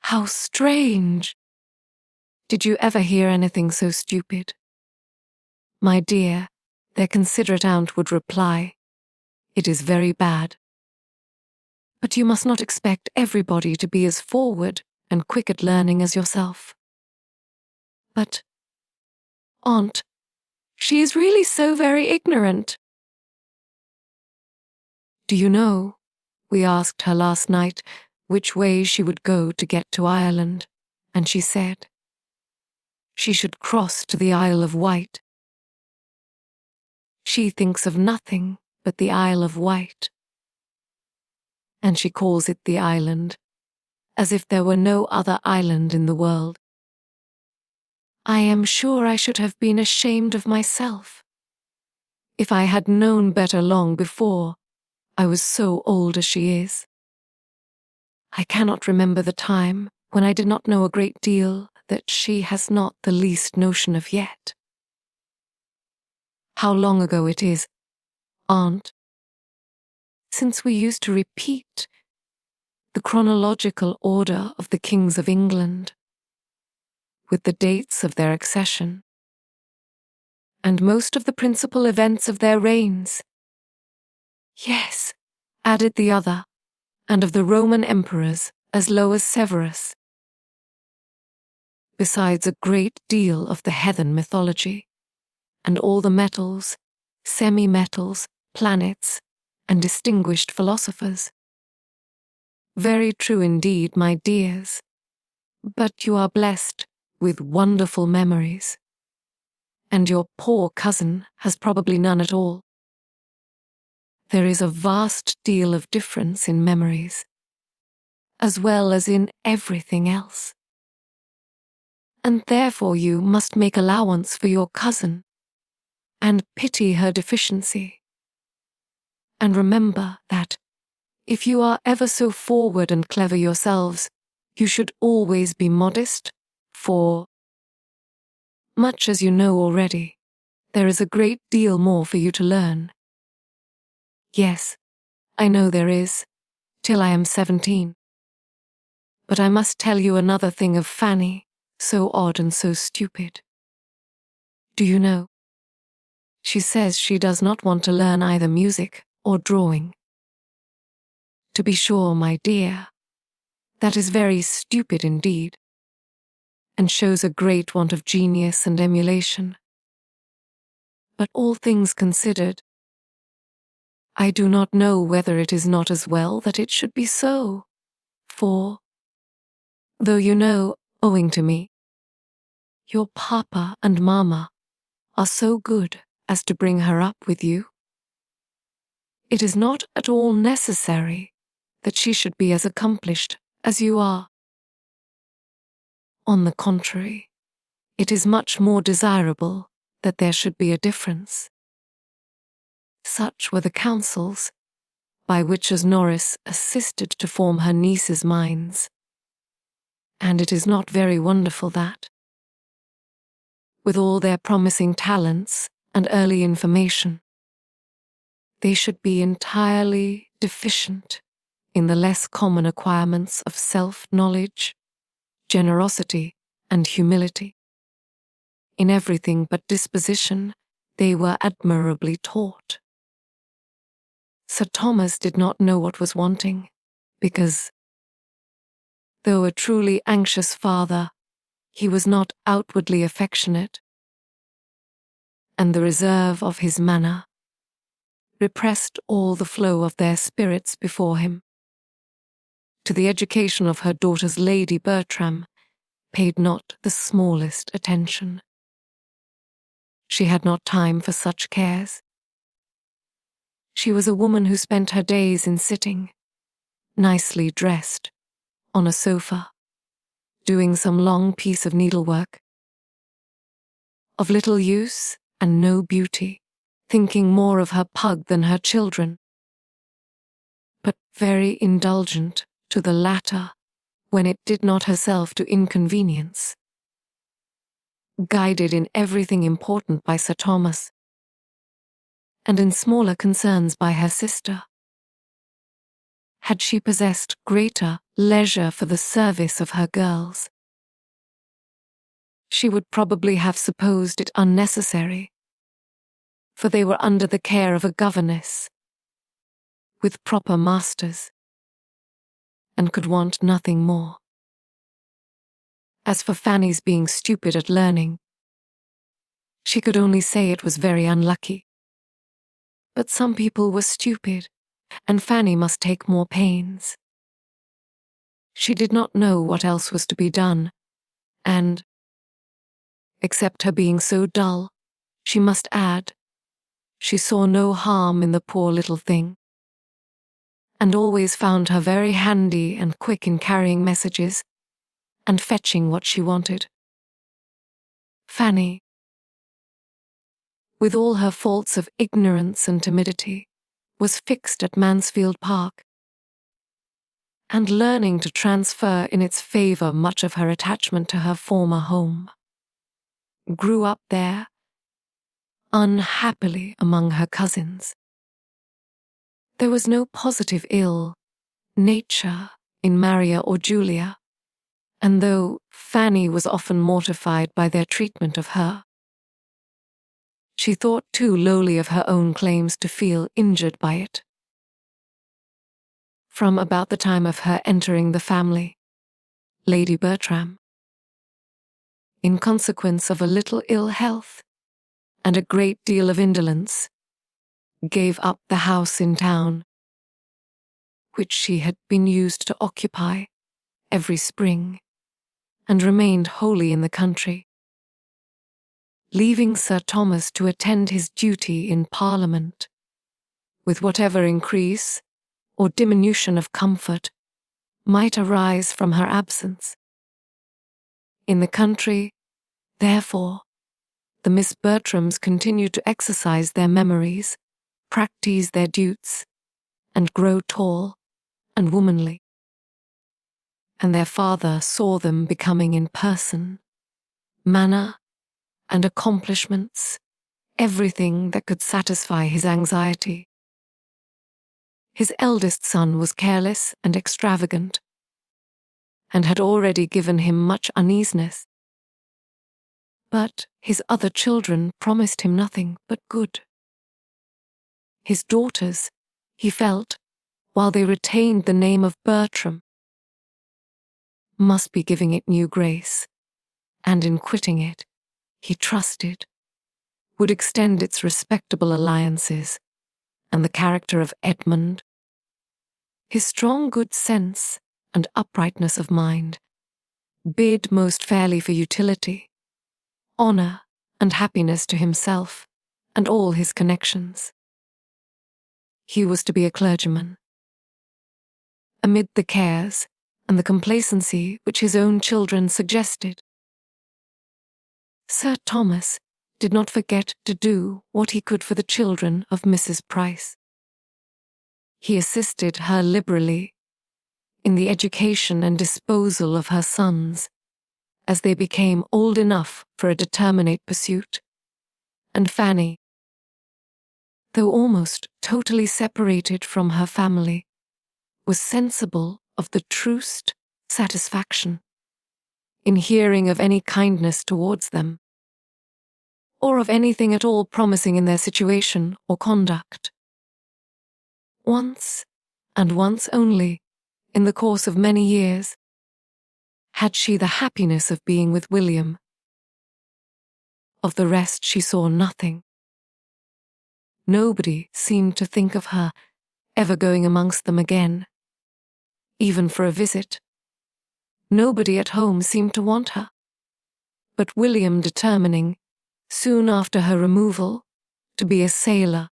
How strange! Did you ever hear anything so stupid? My dear, their considerate aunt would reply, it is very bad. But you must not expect everybody to be as forward and quick at learning as yourself. But, Aunt, she is really so very ignorant. Do you know, we asked her last night which way she would go to get to Ireland, and she said she should cross to the Isle of Wight. She thinks of nothing but the Isle of Wight, and she calls it the island, as if there were no other island in the world. I am sure I should have been ashamed of myself if I had known better long before I was so old as she is. I cannot remember the time when I did not know a great deal that she has not the least notion of yet. How long ago it is, Aunt, since we used to repeat the chronological order of the kings of England, with the dates of their accession, and most of the principal events of their reigns. Yes, added the other, and of the Roman emperors as low as Severus, besides a great deal of the heathen mythology, and all the metals, semi-metals, planets, and distinguished philosophers. Very true indeed, my dears, but you are blessed with wonderful memories, and your poor cousin has probably none at all. There is a vast deal of difference in memories, as well as in everything else. And therefore you must make allowance for your cousin, and pity her deficiency. And remember that, if you are ever so forward and clever yourselves, you should always be modest, for, much as you know already, there is a great deal more for you to learn. Yes, I know there is, till I am 17. But I must tell you another thing of Fanny, so odd and so stupid. Do you know? She says she does not want to learn either music or drawing. To be sure, my dear, that is very stupid indeed, and shows a great want of genius and emulation. But all things considered, I do not know whether it is not as well that it should be so, for, though you know, owing to me, your papa and mamma are so good as to bring her up with you, it is not at all necessary that she should be as accomplished as you are. On the contrary, it is much more desirable that there should be a difference. Such were the counsels by which as Norris assisted to form her nieces' minds, and it is not very wonderful that, with all their promising talents and early information, they should be entirely deficient in the less common acquirements of self-knowledge, generosity, and humility. In everything but disposition, they were admirably taught. Sir Thomas did not know what was wanting, because, though a truly anxious father, he was not outwardly affectionate, and the reserve of his manner repressed all the flow of their spirits before him. To the education of her daughters Lady Bertram paid not the smallest attention. She had not time for such cares. She was a woman who spent her days in sitting, nicely dressed, on a sofa, doing some long piece of needlework, of little use and no beauty, thinking more of her pug than her children, but very indulgent to the latter when it did not herself to inconvenience, guided in everything important by Sir Thomas, and in smaller concerns by her sister. Had she possessed greater leisure for the service of her girls, she would probably have supposed it unnecessary, for they were under the care of a governess, with proper masters, and could want nothing more. As for Fanny's being stupid at learning, she could only say it was very unlucky. But some people were stupid, and Fanny must take more pains. She did not know what else was to be done, and, except her being so dull, she must add, she saw no harm in the poor little thing, and always found her very handy and quick in carrying messages and fetching what she wanted. Fanny, with all her faults of ignorance and timidity, was fixed at Mansfield Park, and learning to transfer in its favour much of her attachment to her former home, grew up there, unhappily among her cousins. There was no positive ill nature in Maria or Julia, and though Fanny was often mortified by their treatment of her, she thought too lowly of her own claims to feel injured by it. From about the time of her entering the family, Lady Bertram, in consequence of a little ill health and a great deal of indolence, gave up the house in town, which she had been used to occupy every spring, and remained wholly in the country, leaving Sir Thomas to attend his duty in Parliament, with whatever increase or diminution of comfort might arise from her absence. In the country, therefore, the Miss Bertrams continued to exercise their memories, practice their duties, and grow tall and womanly. And their father saw them becoming in person, manner, and accomplishments everything that could satisfy his anxiety. His eldest son was careless and extravagant, and had already given him much uneasiness. But his other children promised him nothing but good. His daughters, he felt, while they retained the name of Bertram, must be giving it new grace, and in quitting it, he trusted, would extend its respectable alliances, and the character of Edmund. His strong good sense and uprightness of mind bid most fairly for utility, honour, and happiness to himself and all his connections. He was to be a clergyman. Amid the cares and the complacency which his own children suggested, Sir Thomas did not forget to do what he could for the children of Mrs. Price. He assisted her liberally in the education and disposal of her sons as they became old enough for a determinate pursuit, and Fanny, though almost totally separated from her family, was sensible of the truest satisfaction in hearing of any kindness towards them, or of anything at all promising in their situation or conduct. Once, and once only, in the course of many years, had she the happiness of being with William. Of the rest she saw nothing. Nobody seemed to think of her ever going amongst them again, even for a visit. Nobody at home seemed to want her, but William determining, soon after her removal, to be a sailor,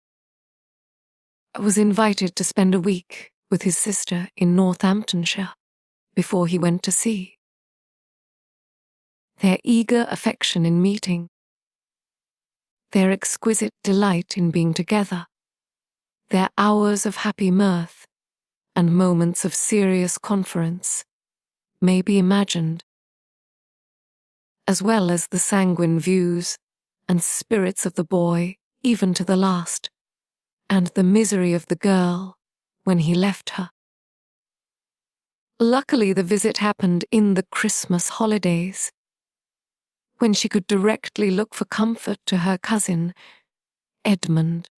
was invited to spend a week with his sister in Northamptonshire before he went to sea. Their eager affection in meeting, their exquisite delight in being together, their hours of happy mirth and moments of serious conference may be imagined, as well as the sanguine views and spirits of the boy even to the last, and the misery of the girl when he left her. Luckily, the visit happened in the Christmas holidays, when she could directly look for comfort to her cousin, Edmund.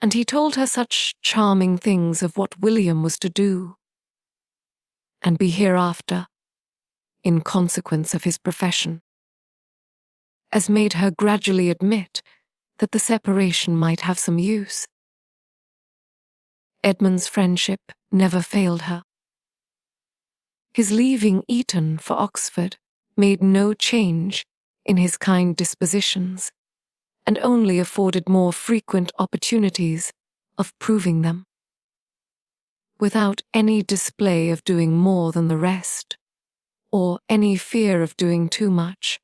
And he told her such charming things of what William was to do, and be hereafter, in consequence of his profession, as made her gradually admit that the separation might have some use. Edmund's friendship never failed her. His leaving Eton for Oxford made no change in his kind dispositions, and only afforded more frequent opportunities of proving them. Without any display of doing more than the rest, or any fear of doing too much,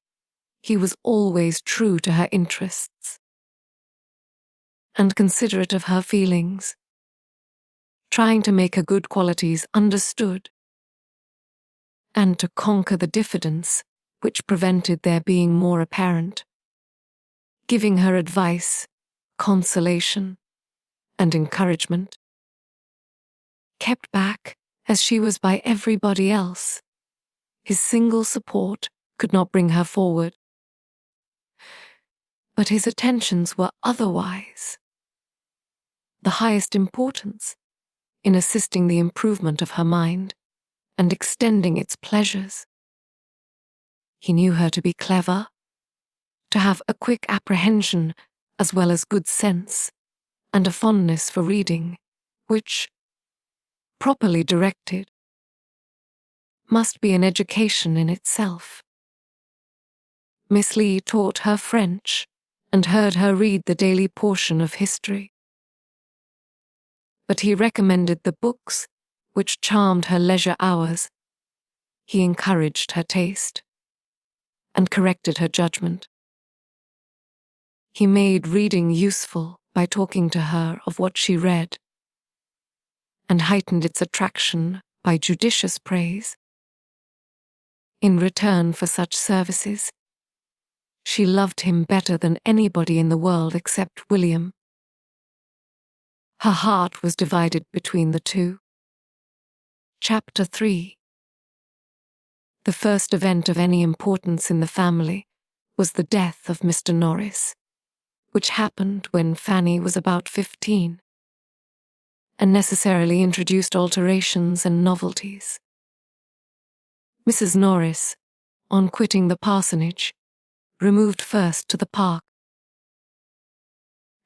he was always true to her interests, and considerate of her feelings, trying to make her good qualities understood, and to conquer the diffidence which prevented their being more apparent, giving her advice, consolation, and encouragement. Kept back as she was by everybody else, his single support could not bring her forward. But his attentions were otherwise. The highest importance in assisting the improvement of her mind and extending its pleasures. He knew her to be clever, to have a quick apprehension as well as good sense, and a fondness for reading, which, properly directed, must be an education in itself. Miss Lee taught her French and heard her read the daily portion of history. But he recommended the books which charmed her leisure hours. He encouraged her taste and corrected her judgment. He made reading useful by talking to her of what she read, and heightened its attraction by judicious praise. In return for such services, she loved him better than anybody in the world except William. Her heart was divided between the two. Chapter 3. The first event of any importance in the family was the death of Mr. Norris, which happened when Fanny was about 15, and necessarily introduced alterations and novelties. Mrs. Norris, on quitting the parsonage, removed first to the park,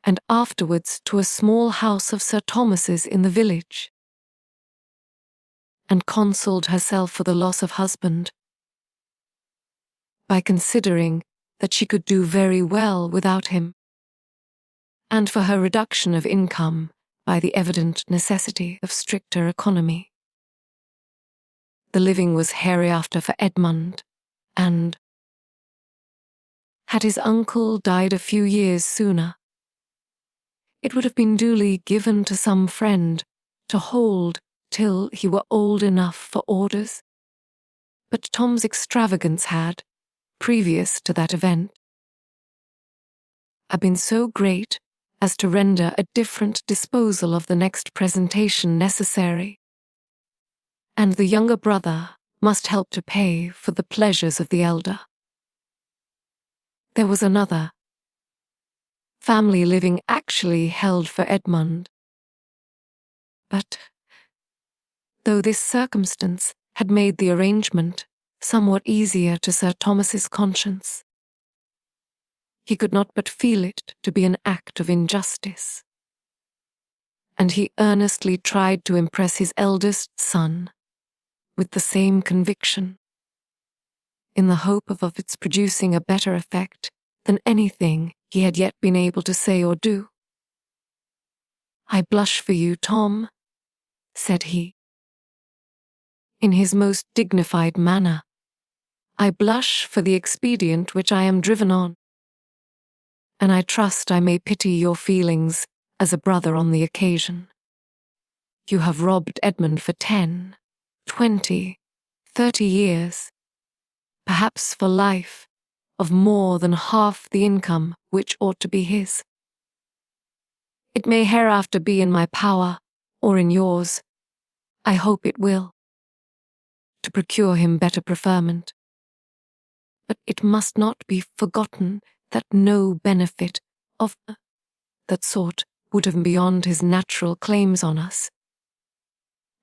and afterwards to a small house of Sir Thomas's in the village, and consoled herself for the loss of husband by considering that she could do very well without him, and for her reduction of income by the evident necessity of stricter economy. The living was hereafter for Edmund, and, had his uncle died a few years sooner, it would have been duly given to some friend to hold till he were old enough for orders. But Tom's extravagance had, previous to that event, been so great as to render a different disposal of the next presentation necessary. And the younger brother must help to pay for the pleasures of the elder. There was another family living actually held for Edmund. But though this circumstance had made the arrangement somewhat easier to Sir Thomas's conscience, he could not but feel it to be an act of injustice, and he earnestly tried to impress his eldest son with the same conviction, in the hope of its producing a better effect than anything he had yet been able to say or do. "I blush for you, Tom," said he, in his most dignified manner. "I blush for the expedient which I am driven on, and I trust I may pity your feelings as a brother on the occasion. You have robbed Edmund for 10, 20, 30 years, perhaps for life, of more than half the income which ought to be his. It may hereafter be in my power, or in yours, I hope it will, to procure him better preferment. But it must not be forgotten that no benefit of that sort would have been beyond his natural claims on us,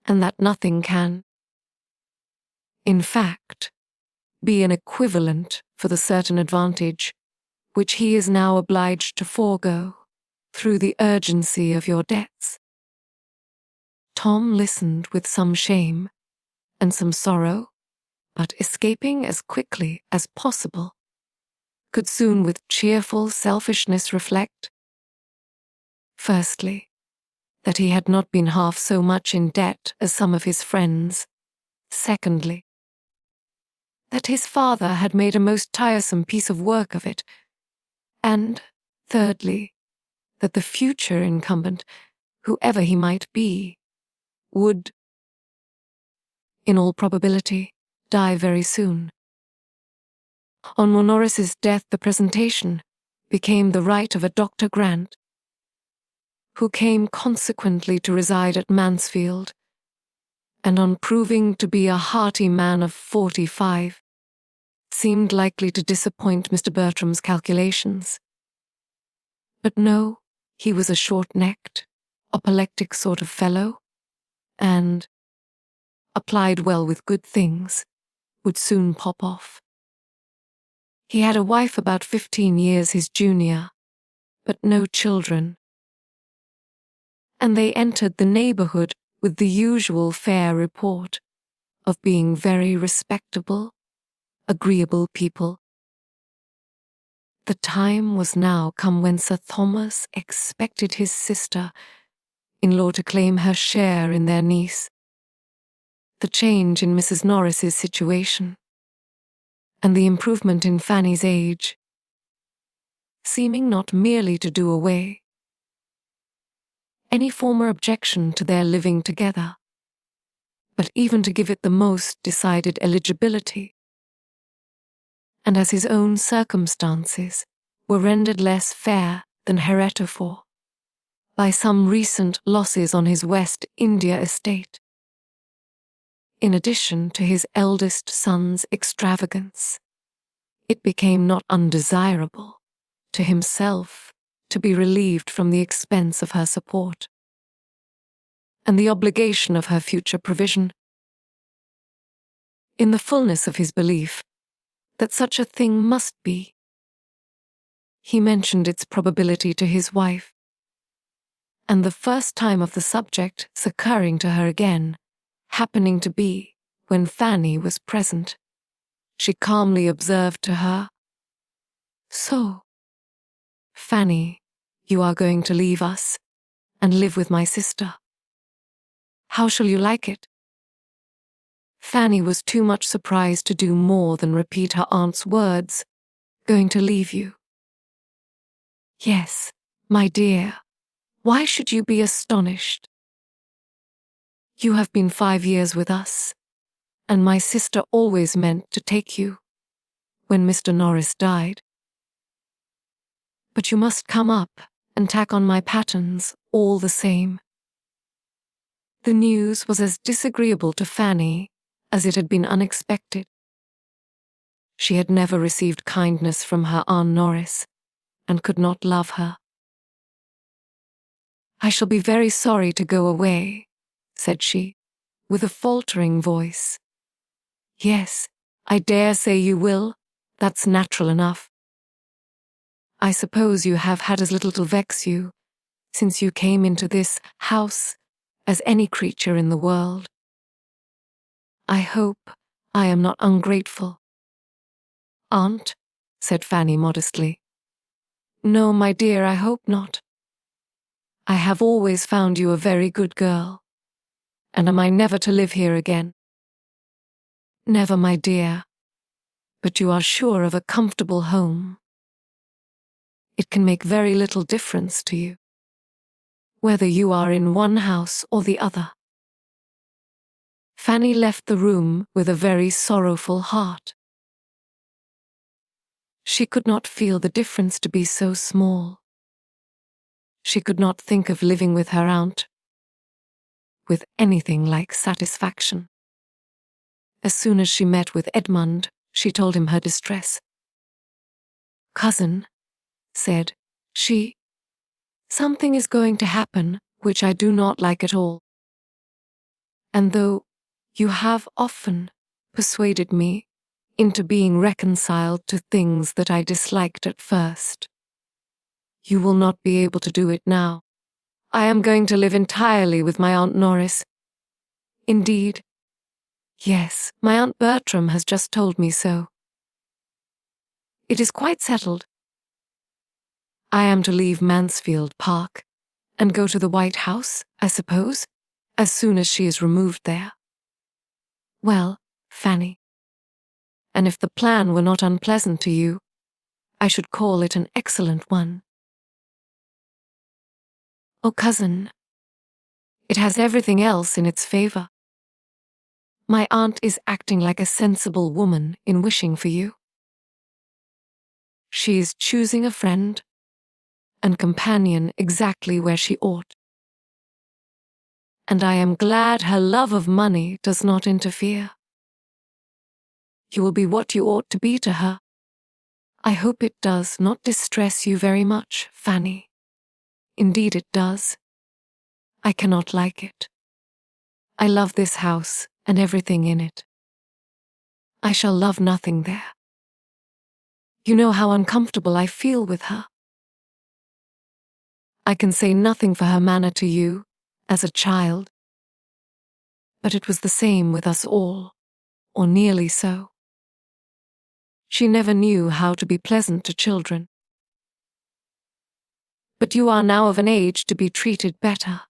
and that nothing can, in fact, be an equivalent for the certain advantage which he is now obliged to forego through the urgency of your debts." Tom listened with some shame and some sorrow, but escaping as quickly as possible, could soon with cheerful selfishness reflect, firstly, that he had not been half so much in debt as some of his friends; secondly, that his father had made a most tiresome piece of work of it; and, thirdly, that the future incumbent, whoever he might be, would, in all probability, die very soon. On Norris's death the presentation became the right of a Dr. Grant, who came consequently to reside at Mansfield, and on proving to be a hearty man of 45, seemed likely to disappoint Mr. Bertram's calculations. But no, he was a short-necked, apoplectic sort of fellow, and, applied well with good things, would soon pop off. He had a wife about 15 years his junior, but no children, and they entered the neighborhood with the usual fair report of being very respectable, agreeable people. The time was now come when Sir Thomas expected his sister-in-law to claim her share in their niece. The change in Mrs. Norris's situation, and the improvement in Fanny's age, seeming not merely to do away any former objection to their living together, but even to give it the most decided eligibility. And as his own circumstances were rendered less fair than heretofore by some recent losses on his West India estate, in addition to his eldest son's extravagance, it became not undesirable to himself to be relieved from the expense of her support and the obligation of her future provision. In the fullness of his belief that such a thing must be, he mentioned its probability to his wife, and the first time of the subject's occurring to her again, happening to be when Fanny was present, she calmly observed to her, "So, Fanny, you are going to leave us and live with my sister. How shall you like it?" Fanny was too much surprised to do more than repeat her aunt's words, "Going to leave you?" "Yes, my dear, why should you be astonished? You have been 5 years with us, and my sister always meant to take you when Mr. Norris died. But you must come up and tack on my patterns all the same. The news was as disagreeable to Fanny as it had been unexpected. She had never received kindness from her Aunt Norris, and could not love her. "I shall be very sorry to go away," said she, with a faltering voice. "Yes, I dare say you will. That's natural enough. I suppose you have had as little to vex you since you came into this house as any creature in the world. I hope I am not ungrateful." "Aunt," said Fanny modestly. "No, my dear, I hope not. I have always found you a very good girl. And am I never to live here again?" "Never, my dear. But you are sure of a comfortable home. It can make very little difference to you, whether you are in one house or the other." Fanny left the room with a very sorrowful heart. She could not feel the difference to be so small. She could not think of living with her aunt with anything like satisfaction. As soon as she met with Edmund, she told him her distress. "Cousin," said she, "something is going to happen which I do not like at all. And though you have often persuaded me into being reconciled to things that I disliked at first, you will not be able to do it now. I am going to live entirely with my Aunt Norris. Indeed, yes, my Aunt Bertram has just told me so. It is quite settled. I am to leave Mansfield Park and go to the White House, I suppose, as soon as she is removed there. Well, Fanny, and if the plan were not unpleasant to you, I should call it an excellent one. Oh, cousin, it has everything else in its favor. My aunt is acting like a sensible woman in wishing for you. She is choosing a friend and companion exactly where she ought. And I am glad her love of money does not interfere. You will be what you ought to be to her. I hope it does not distress you very much, Fanny. Indeed it does. I cannot like it. I love this house and everything in it. I shall love nothing there. You know how uncomfortable I feel with her. I can say nothing for her manner to you, as a child. But it was the same with us all, or nearly so. She never knew how to be pleasant to children. But you are now of an age to be treated better.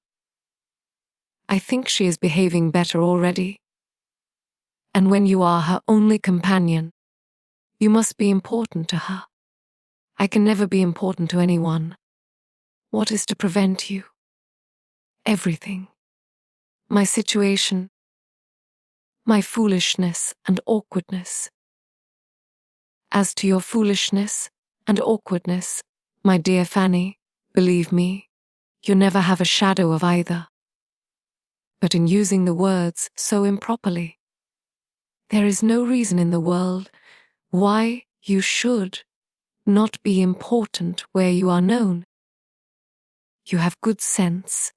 I think she is behaving better already. And when you are her only companion, you must be important to her. I can never be important to anyone. What is to prevent you? Everything. My situation, my foolishness and awkwardness. As to your foolishness and awkwardness, my dear Fanny, believe me, you never have a shadow of either. But in using the words so improperly, there is no reason in the world why you should not be important where you are known. You have good sense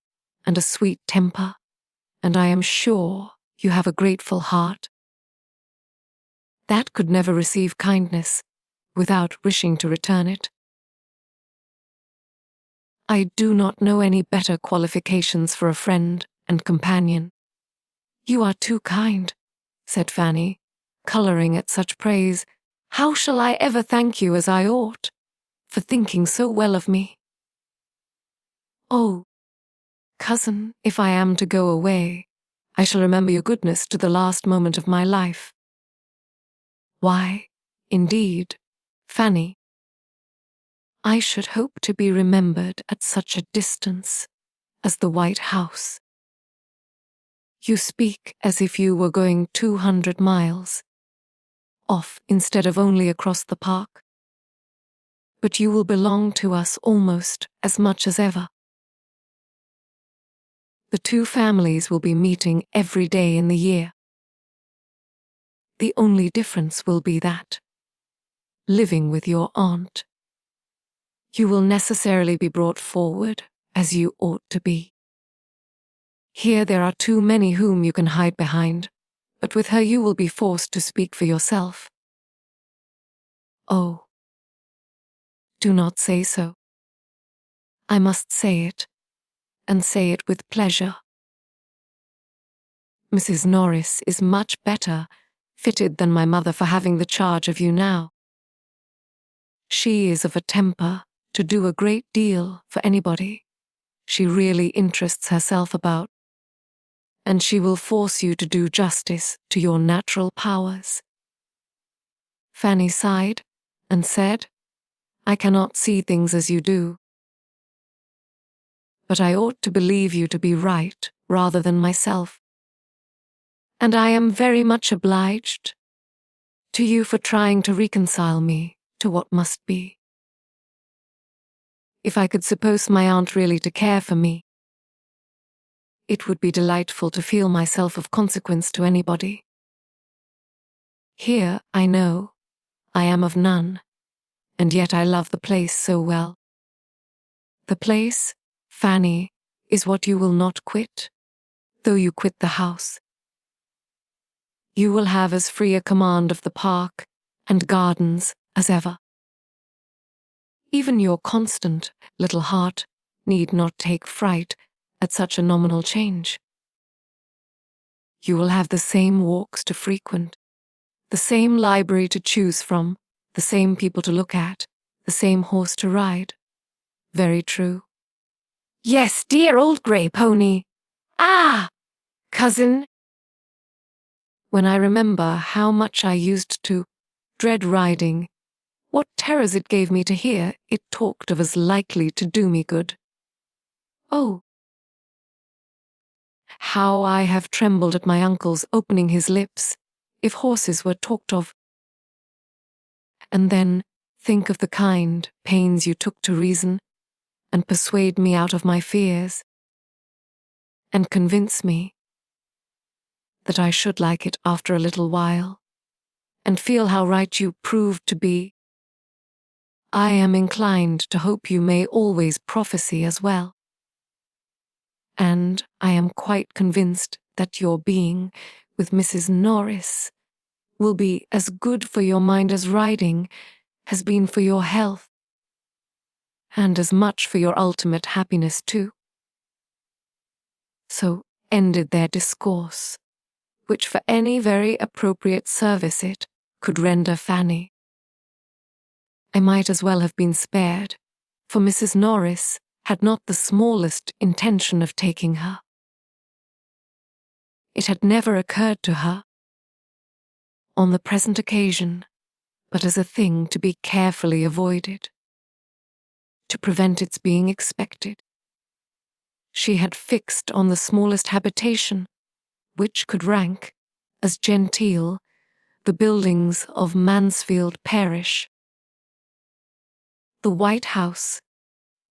and a sweet temper, and I am sure you have a grateful heart. That could never receive kindness without wishing to return it. I do not know any better qualifications for a friend and companion. You are too kind, said Fanny, colouring at such praise. How shall I ever thank you as I ought, for thinking so well of me? Oh, cousin, if I am to go away, I shall remember your goodness to the last moment of my life. Why, indeed, Fanny, I should hope to be remembered at such a distance as the White House. You speak as if you were going 200 miles, off instead of only across the park. but you will belong to us almost as much as ever. The two families will be meeting every day in the year. The only difference will be that, living with your aunt, you will necessarily be brought forward as you ought to be. Here there are too many whom you can hide behind, but with her you will be forced to speak for yourself. Oh, do not say so. I must say it, and say it with pleasure. Mrs. Norris is much better fitted than my mother for having the charge of you now. She is of a temper to do a great deal for anybody she really interests herself about, and she will force you to do justice to your natural powers. Fanny sighed and said, I cannot see things as you do. But I ought to believe you to be right rather than myself. And I am very much obliged to you for trying to reconcile me to what must be. If I could suppose my aunt really to care for me, it would be delightful to feel myself of consequence to anybody. Here, I know, I am of none, and yet I love the place so well. The place, Fanny, is what you will not quit, though you quit the house. You will have as free a command of the park and gardens as ever. Even your constant little heart need not take fright at such a nominal change. You will have the same walks to frequent, the same library to choose from, the same people to look at, the same horse to ride. Very true. Yes, dear old grey pony. Ah, cousin. When I remember how much I used to dread riding, what terrors it gave me to hear it talked of as likely to do me good. Oh, how I have trembled at my uncle's opening his lips, if horses were talked of. And then think of the kind pains you took to reason, and persuade me out of my fears, and convince me that I should like it after a little while, and feel how right you proved to be. I am inclined to hope you may always prophesy as well. And I am quite convinced that your being with Mrs. Norris will be as good for your mind as riding has been for your health, and as much for your ultimate happiness too. So ended their discourse, which for any very appropriate service it could render Fanny. I might as well have been spared, for Mrs. Norris had not the smallest intention of taking her. It had never occurred to her, on the present occasion, but as a thing to be carefully avoided, to prevent its being expected. She had fixed on the smallest habitation, which could rank, as genteel, the buildings of Mansfield parish. The White House,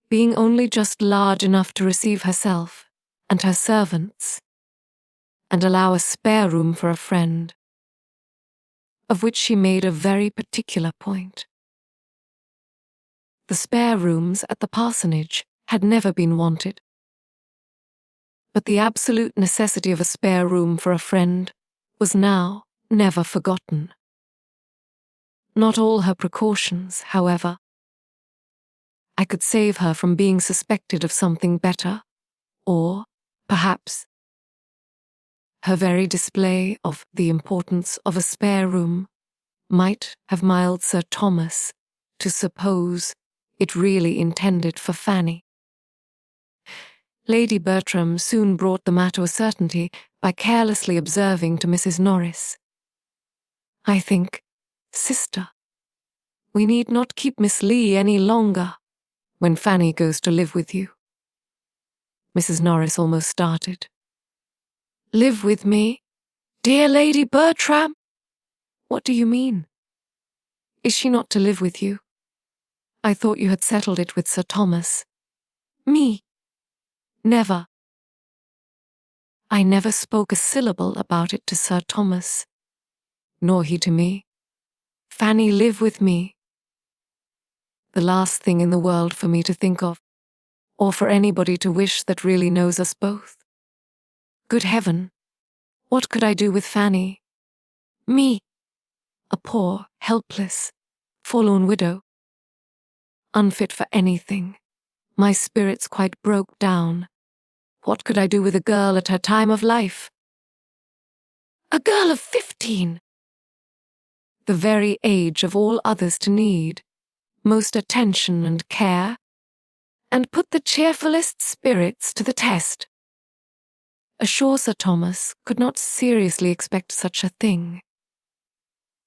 being only just large enough to receive herself and her servants, and allow a spare room for a friend, of which she made a very particular point. The spare rooms at the parsonage had never been wanted, but the absolute necessity of a spare room for a friend was now never forgotten. Not all her precautions, however. I could save her from being suspected of something better, or, perhaps, her very display of the importance of a spare room might have miled Sir Thomas to suppose it really intended for Fanny. Lady Bertram soon brought the matter to a certainty by carelessly observing to Mrs. Norris, I think, sister, we need not keep Miss Lee any longer when Fanny goes to live with you. Mrs. Norris almost started. Live with me? Dear Lady Bertram? What do you mean? Is she not to live with you? I thought you had settled it with Sir Thomas. Me? Never. I never spoke a syllable about it to Sir Thomas, nor he to me. Fanny, live with me. The last thing in the world for me to think of, or for anybody to wish that really knows us both. Good heaven, what could I do with Fanny? Me, a poor, helpless, forlorn widow, unfit for anything. My spirits quite broke down. What could I do with a girl at her time of life? A girl of 15! The very age of all others to need most attention and care, and put the cheerfulest spirits to the test. Assure Sir Thomas could not seriously expect such a thing.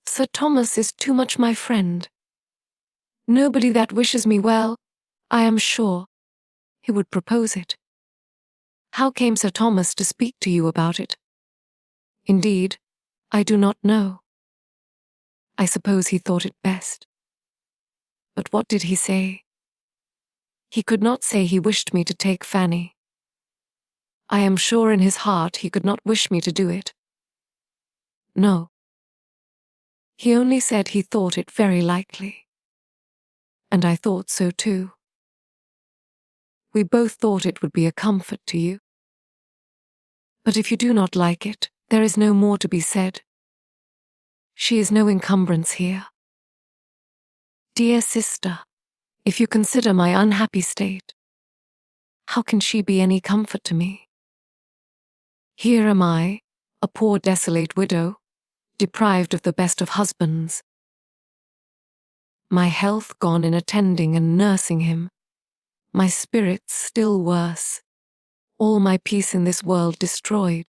Sir Thomas is too much my friend. Nobody that wishes me well, I am sure, he would propose it. How came Sir Thomas to speak to you about it? Indeed, I do not know. I suppose he thought it best. But what did he say? He could not say he wished me to take Fanny. I am sure in his heart he could not wish me to do it. No. He only said he thought it very likely. And I thought so too. We both thought it would be a comfort to you. But if you do not like it, there is no more to be said. She is no encumbrance here. Dear sister, if you consider my unhappy state, how can she be any comfort to me? Here am I, a poor desolate widow, deprived of the best of husbands. My health gone in attending and nursing him, my spirits still worse, all my peace in this world destroyed,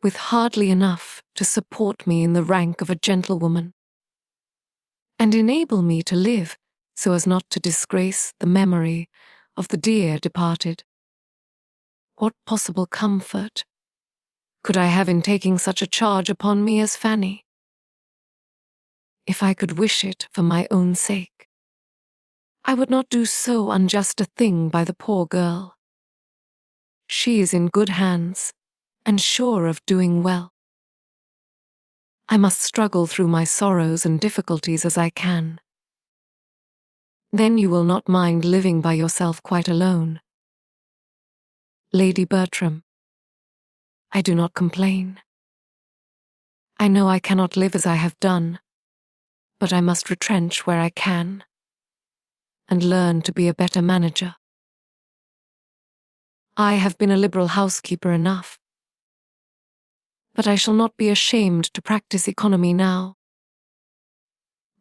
with hardly enough to support me in the rank of a gentlewoman, and enable me to live so as not to disgrace the memory of the dear departed. What possible comfort could I have in taking such a charge upon me as Fanny? If I could wish it for my own sake, I would not do so unjust a thing by the poor girl. She is in good hands, and sure of doing well. I must struggle through my sorrows and difficulties as I can. Then you will not mind living by yourself quite alone. Lady Bertram, I do not complain. I know I cannot live as I have done, but I must retrench where I can, and learn to be a better manager. I have been a liberal housekeeper enough, but I shall not be ashamed to practice economy now.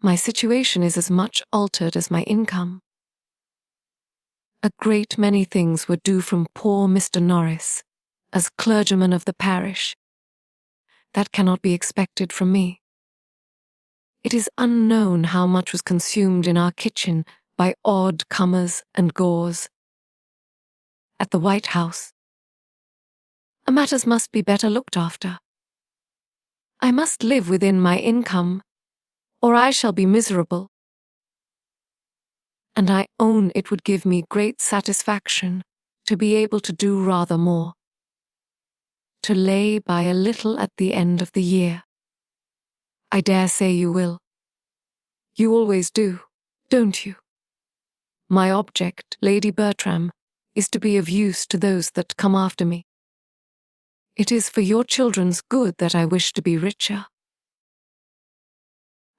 My situation is as much altered as my income. A great many things were due from poor Mr. Norris, as clergyman of the parish. That cannot be expected from me. It is unknown how much was consumed in our kitchen by odd comers and gores. At the White House, matters must be better looked after. I must live within my income, or I shall be miserable. And I own it would give me great satisfaction to be able to do rather more, to lay by a little at the end of the year. I dare say you will. You always do, don't you? My object, Lady Bertram, is to be of use to those that come after me. It is for your children's good that I wish to be richer.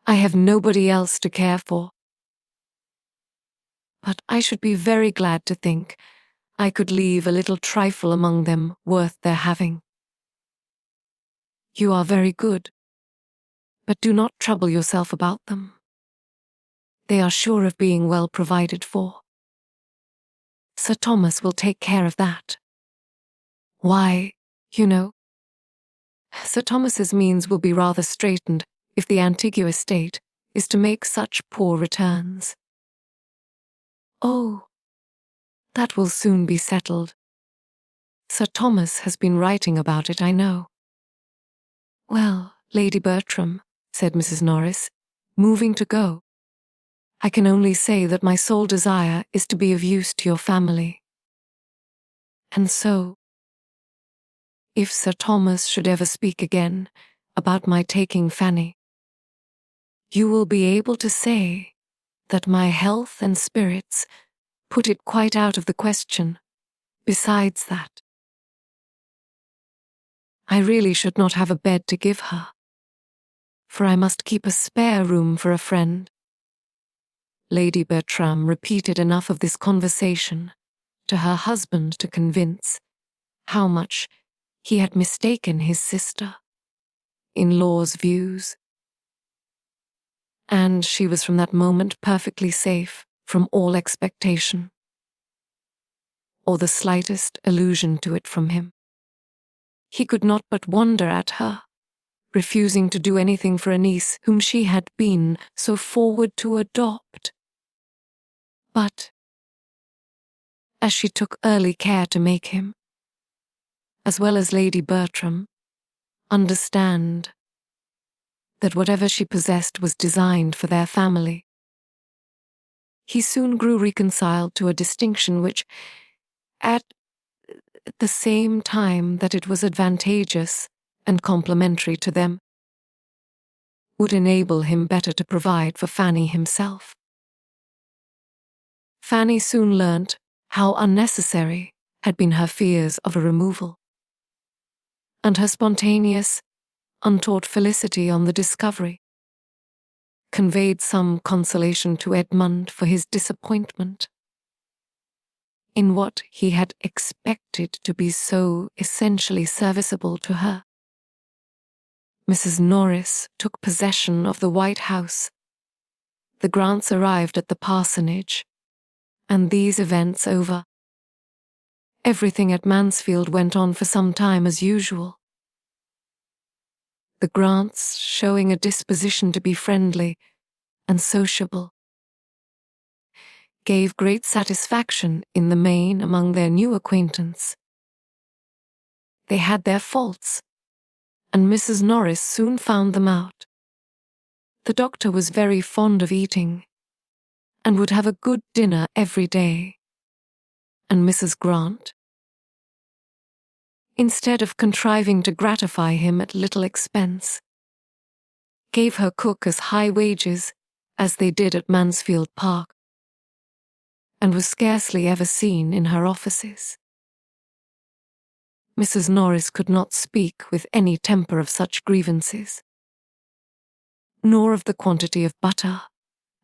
I have nobody else to care for. But I should be very glad to think I could leave a little trifle among them worth their having. You are very good, but do not trouble yourself about them. They are sure of being well provided for. Sir Thomas will take care of that. Why, you know, Sir Thomas's means will be rather straitened if the Antigua estate is to make such poor returns. Oh, that will soon be settled. Sir Thomas has been writing about it, I know. Well, Lady Bertram, said Mrs. Norris, moving to go, I can only say that my sole desire is to be of use to your family. And so, if Sir Thomas should ever speak again about my taking Fanny, you will be able to say that my health and spirits put it quite out of the question. Besides that, I really should not have a bed to give her, for I must keep a spare room for a friend. Lady Bertram repeated enough of this conversation to her husband to convince how much he had mistaken his sister-in-law's views. And she was from that moment perfectly safe from all expectation, or the slightest allusion to it from him. He could not but wonder at her, refusing to do anything for a niece whom she had been so forward to adopt. But, as she took early care to make him, as well as Lady Bertram, understand that whatever she possessed was designed for their family, he soon grew reconciled to a distinction which, at the same time that it was advantageous and complimentary to them, would enable him better to provide for Fanny himself. Fanny soon learnt how unnecessary had been her fears of a removal, and her spontaneous, untaught felicity on the discovery conveyed some consolation to Edmund for his disappointment in what he had expected to be so essentially serviceable to her. Mrs. Norris took possession of the White House. The Grants arrived at the parsonage, and these events over, everything at Mansfield went on for some time as usual. The Grants showing a disposition to be friendly and sociable, gave great satisfaction in the main among their new acquaintance. They had their faults, and Mrs. Norris soon found them out. The doctor was very fond of eating, and would have a good dinner every day, and Mrs. Grant, instead of contriving to gratify him at little expense, gave her cook as high wages as they did at Mansfield Park, and was scarcely ever seen in her offices. Mrs. Norris could not speak with any temper of such grievances, nor of the quantity of butter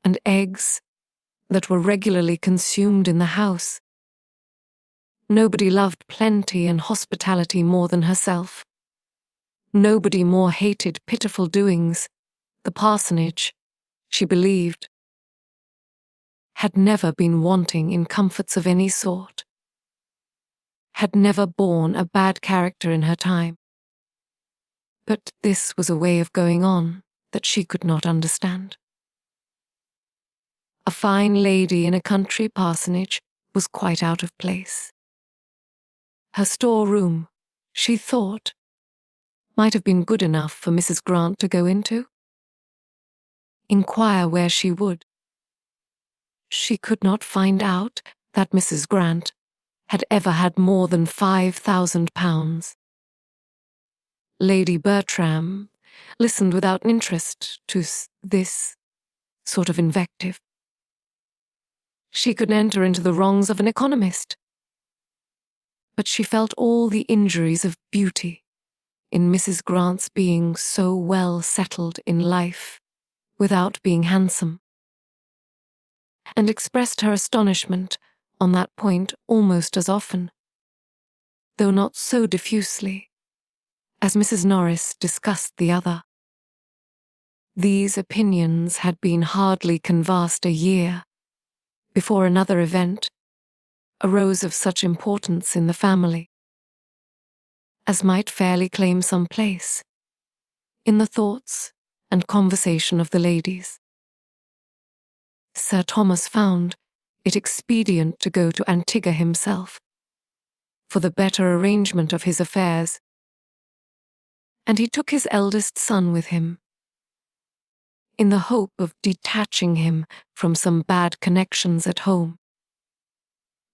and eggs that were regularly consumed in the house. Nobody loved plenty and hospitality more than herself. Nobody more hated pitiful doings. The parsonage, she believed, had never been wanting in comforts of any sort, had never borne a bad character in her time. But this was a way of going on that she could not understand. A fine lady in a country parsonage was quite out of place. Her storeroom, she thought, might have been good enough for Mrs. Grant to go into. Inquire where she would, she could not find out that Mrs. Grant had ever had more than £5,000. Lady Bertram listened without interest to this sort of invective. She could enter into the wrongs of an economist, but she felt all the injuries of beauty in Mrs. Grant's being so well settled in life without being handsome, and expressed her astonishment on that point almost as often, though not so diffusely, as Mrs. Norris discussed the other. These opinions had been hardly canvassed a year before another event arose of such importance in the family as might fairly claim some place in the thoughts and conversation of the ladies. Sir Thomas found it expedient to go to Antigua himself for the better arrangement of his affairs, and he took his eldest son with him. in the hope of detaching him from some bad connections at home.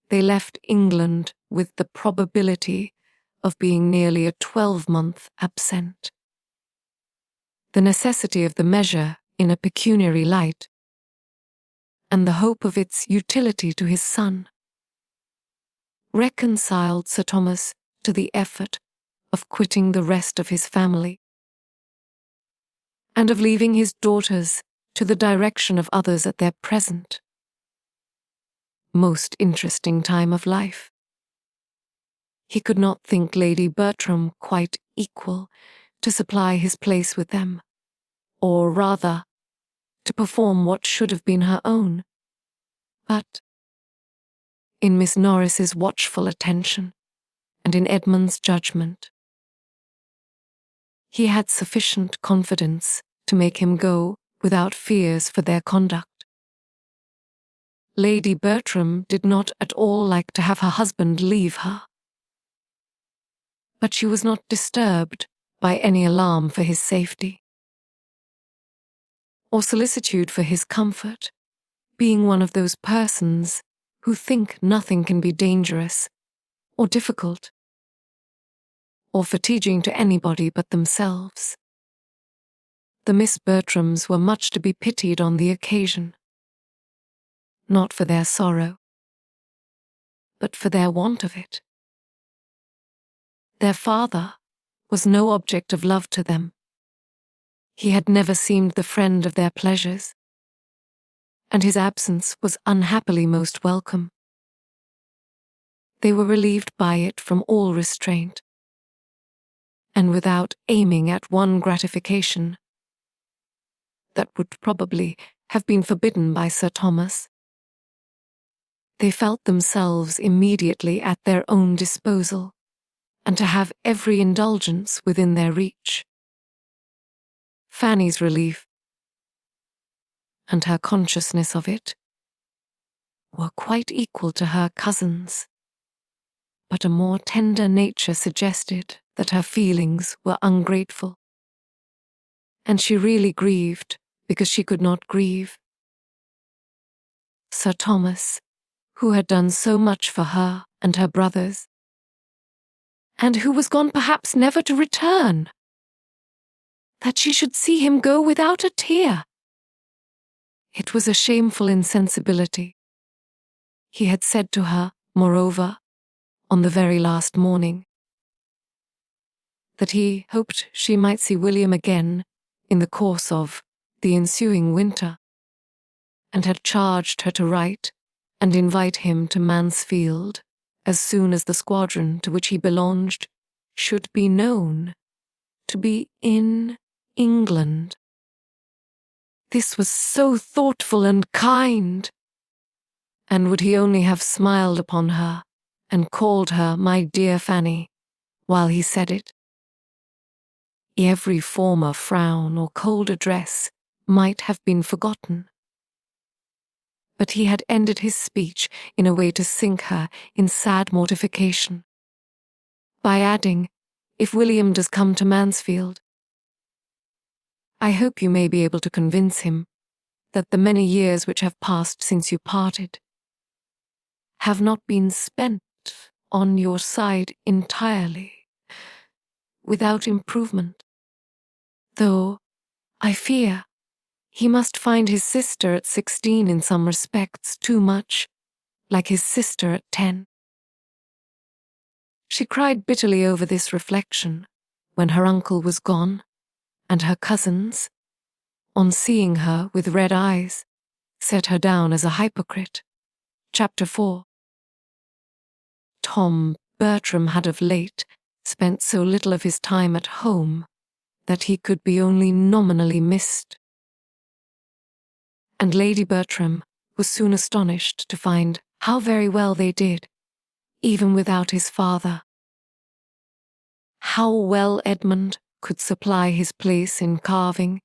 They left England with the probability of being nearly a 12-month absent. The necessity of the measure in a pecuniary light, and the hope of its utility to his son, reconciled Sir Thomas to the effort of quitting the rest of his family, and of leaving his daughters to the direction of others at their present, most interesting time of life. He could not think Lady Bertram quite equal to supply his place with them, or rather, to perform what should have been her own. But in Miss Norris's watchful attention, and in Edmund's judgment, he had sufficient confidence to make him go without fears for their conduct. Lady Bertram did not at all like to have her husband leave her, but she was not disturbed by any alarm for his safety, or solicitude for his comfort, being one of those persons who think nothing can be dangerous, or difficult, or fatiguing to anybody but themselves. The Miss Bertrams were much to be pitied on the occasion, not for their sorrow, but for their want of it. Their father was no object of love to them. He had never seemed the friend of their pleasures, and his absence was unhappily most welcome. They were relieved by it from all restraint, and without aiming at one gratification that would probably have been forbidden by Sir Thomas, they felt themselves immediately at their own disposal, and to have every indulgence within their reach. Fanny's relief, and her consciousness of it, were quite equal to her cousin's, but a more tender nature suggested that her feelings were ungrateful, and she really grieved because she could not grieve. Sir Thomas, who had done so much for her and her brothers, and who was gone perhaps never to return, that she should see him go without a tear. It was a shameful insensibility. He had said to her, moreover, on the very last morning, that he hoped she might see William again in the course of the ensuing winter, and had charged her to write and invite him to Mansfield as soon as the squadron to which he belonged should be known to be in England. This was so thoughtful and kind, and would he only have smiled upon her and called her my dear Fanny while he said it, every former frown or cold address might have been forgotten. But he had ended his speech in a way to sink her in sad mortification, by adding, "If William does come to Mansfield, I hope you may be able to convince him that the many years which have passed since you parted have not been spent on your side entirely, without improvement, though, I fear, he must find his sister at 16 in some respects too much like his sister at 10. She cried bitterly over this reflection when her uncle was gone, and her cousins, on seeing her with red eyes, set her down as a hypocrite. Chapter 4. Tom Bertram had of late spent so little of his time at home that he could be only nominally missed, and Lady Bertram was soon astonished to find how very well they did, even without his father. How well Edmund could supply his place in carving,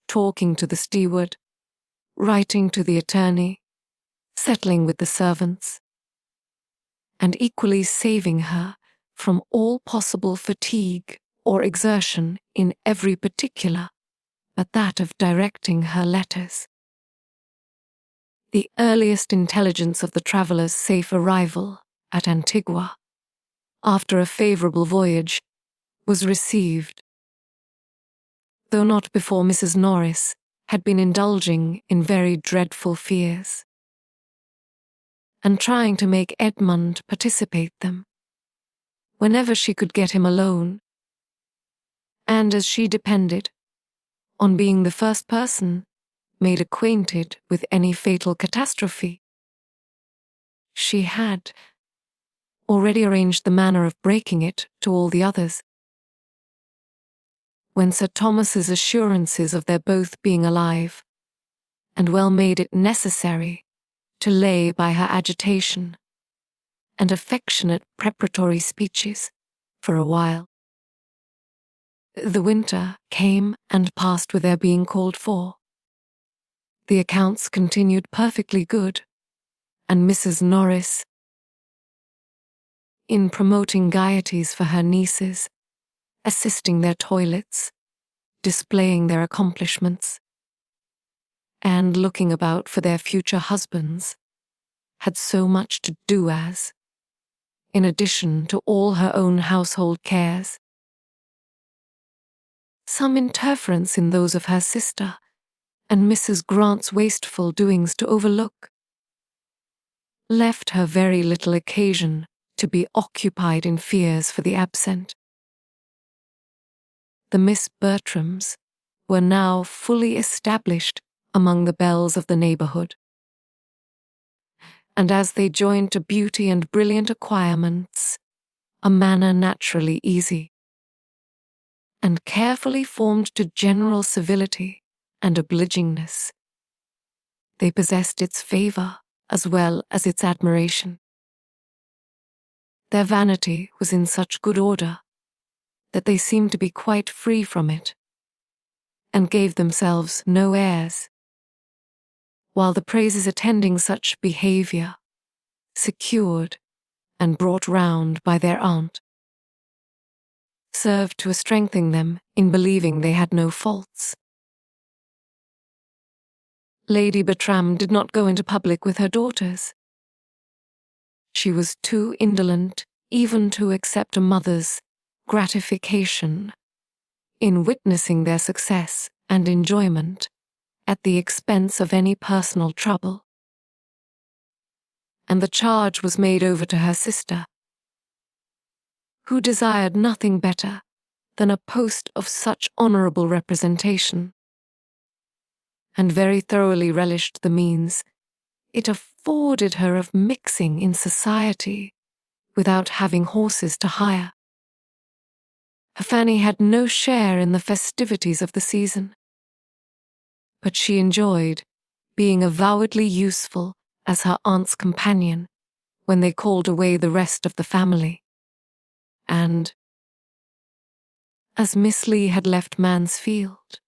talking to the steward, writing to the attorney, settling with the servants, and equally saving her from all possible fatigue or exertion in every particular, but that of directing her letters. The earliest intelligence of the traveller's safe arrival at Antigua, after a favourable voyage, was received, though not before Mrs. Norris had been indulging in very dreadful fears, and trying to make Edmund participate them, whenever she could get him alone, and as she depended on being the first person made acquainted with any fatal catastrophe. She had already arranged the manner of breaking it to all the others. When Sir Thomas's assurances of their both being alive and well made it necessary to lay by her agitation and affectionate preparatory speeches for a while, the winter came and passed with their being called for. The accounts continued perfectly good, and Mrs. Norris, in promoting gaieties for her nieces, assisting their toilets, displaying their accomplishments, and looking about for their future husbands, had so much to do as, in addition to all her own household cares, some interference in those of her sister and Mrs. Grant's wasteful doings to overlook, left her very little occasion to be occupied in fears for the absent. The Miss Bertrams were now fully established among the belles of the neighbourhood, and as they joined to beauty and brilliant acquirements, a manner naturally easy, and carefully formed to general civility and obligingness, they possessed its favour as well as its admiration. Their vanity was in such good order that they seemed to be quite free from it, and gave themselves no airs, while the praises attending such behaviour, secured and brought round by their aunt, served to strengthen them in believing they had no faults. Lady Bertram did not go into public with her daughters. She was too indolent even to accept a mother's gratification in witnessing their success and enjoyment at the expense of any personal trouble, and the charge was made over to her sister, who desired nothing better than a post of such honourable representation, and very thoroughly relished the means it afforded her of mixing in society without having horses to hire. Her Fanny had no share in the festivities of the season, but she enjoyed being avowedly useful as her aunt's companion when they called away the rest of the family. And, as Miss Lee had left Mansfield,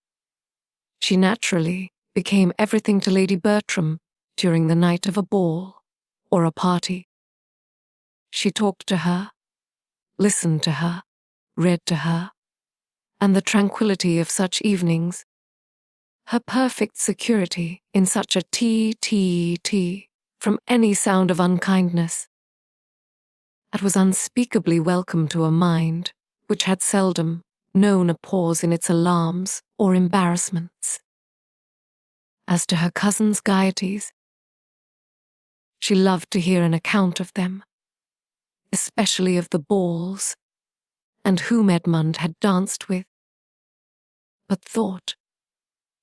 she naturally became everything to Lady Bertram during the night of a ball or a party. She talked to her, listened to her, read to her, and the tranquillity of such evenings, her perfect security in such a tea from any sound of unkindness, that was unspeakably welcome to a mind which had seldom known a pause in its alarms or embarrassments. As to her cousin's gaieties, she loved to hear an account of them, especially of the balls, and whom Edmund had danced with, but thought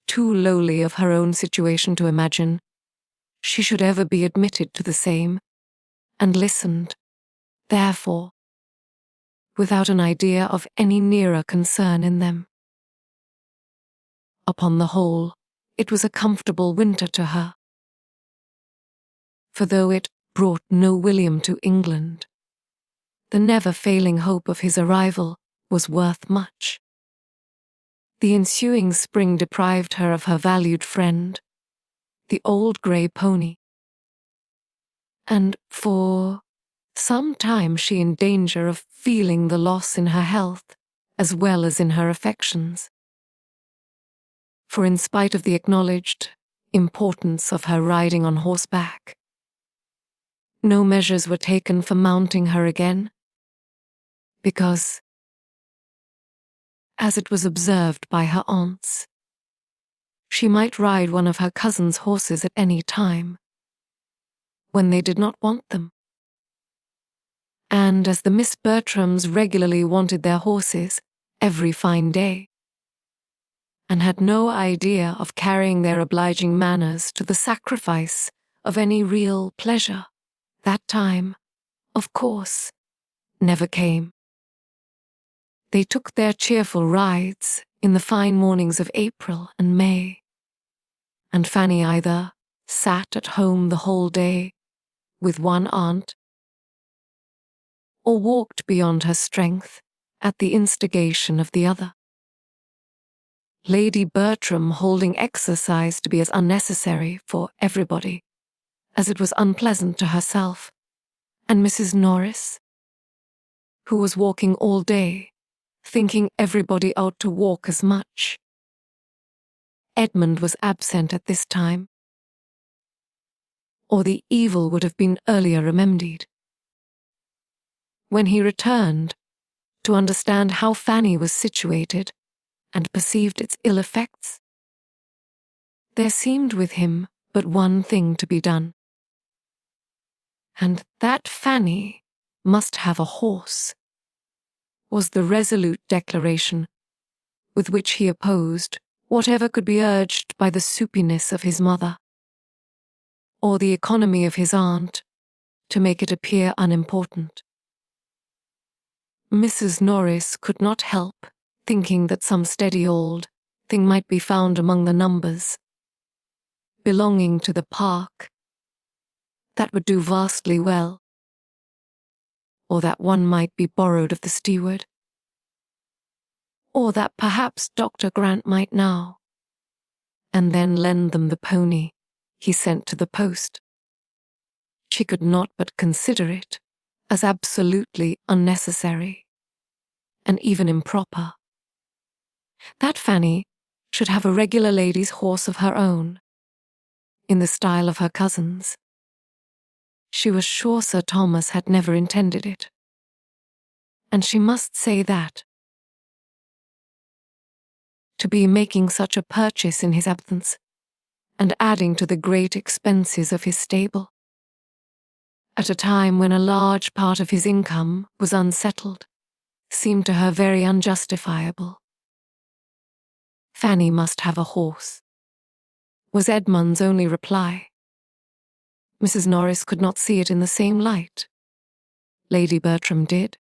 too lowly of her own situation to imagine she should ever be admitted to the same, and listened, therefore, without an idea of any nearer concern in them. Upon the whole, it was a comfortable winter to her, for though it brought no William to England, the never-failing hope of his arrival was worth much. The ensuing spring deprived her of her valued friend, the old grey pony, and for some time she in danger of feeling the loss in her health as well as in her affections. For in spite of the acknowledged importance of her riding on horseback, no measures were taken for mounting her again, because, as it was observed by her aunts, she might ride one of her cousins' horses at any time, when they did not want them. And as the Miss Bertrams regularly wanted their horses every fine day, and had no idea of carrying their obliging manners to the sacrifice of any real pleasure, that time, of course, never came. They took their cheerful rides in the fine mornings of April and May, and Fanny either sat at home the whole day with one aunt, or walked beyond her strength at the instigation of the other. Lady Bertram holding exercise to be as unnecessary for everybody as it was unpleasant to herself, and Mrs. Norris, who was walking all day, thinking everybody ought to walk as much. Edmund was absent at this time, or the evil would have been earlier remedied. When he returned, to understand how Fanny was situated, and perceived its ill effects, there seemed with him but one thing to be done, and that Fanny must have a horse, was the resolute declaration with which he opposed whatever could be urged by the soupiness of his mother, or the economy of his aunt, to make it appear unimportant. Mrs. Norris could not help thinking that some steady old thing might be found among the numbers, belonging to the park, that would do vastly well, or that one might be borrowed of the steward, or that perhaps Dr. Grant might now, and then lend them the pony he sent to the post. She could not but consider it as absolutely unnecessary, and even improper, that Fanny should have a regular lady's horse of her own, in the style of her cousins. She was sure Sir Thomas had never intended it, and she must say that, to be making such a purchase in his absence, and adding to the great expenses of his stable, at a time when a large part of his income was unsettled, seemed to her very unjustifiable. Fanny must have a horse, was Edmund's only reply. Mrs. Norris could not see it in the same light. Lady Bertram did.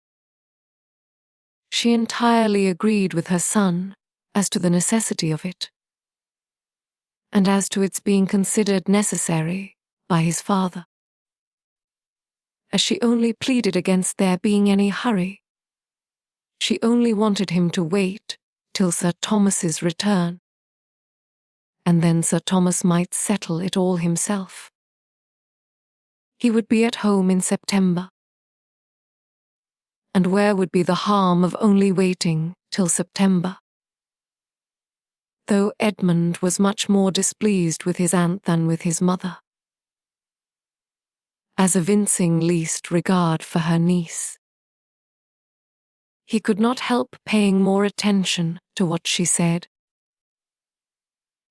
She entirely agreed with her son as to the necessity of it, and as to its being considered necessary by his father, as she only pleaded against there being any hurry. She only wanted him to wait till Sir Thomas's return, and then Sir Thomas might settle it all himself. He would be at home in September, and where would be the harm of only waiting till September? Though Edmund was much more displeased with his aunt than with his mother, as evincing least regard for her niece, he could not help paying more attention to what she said,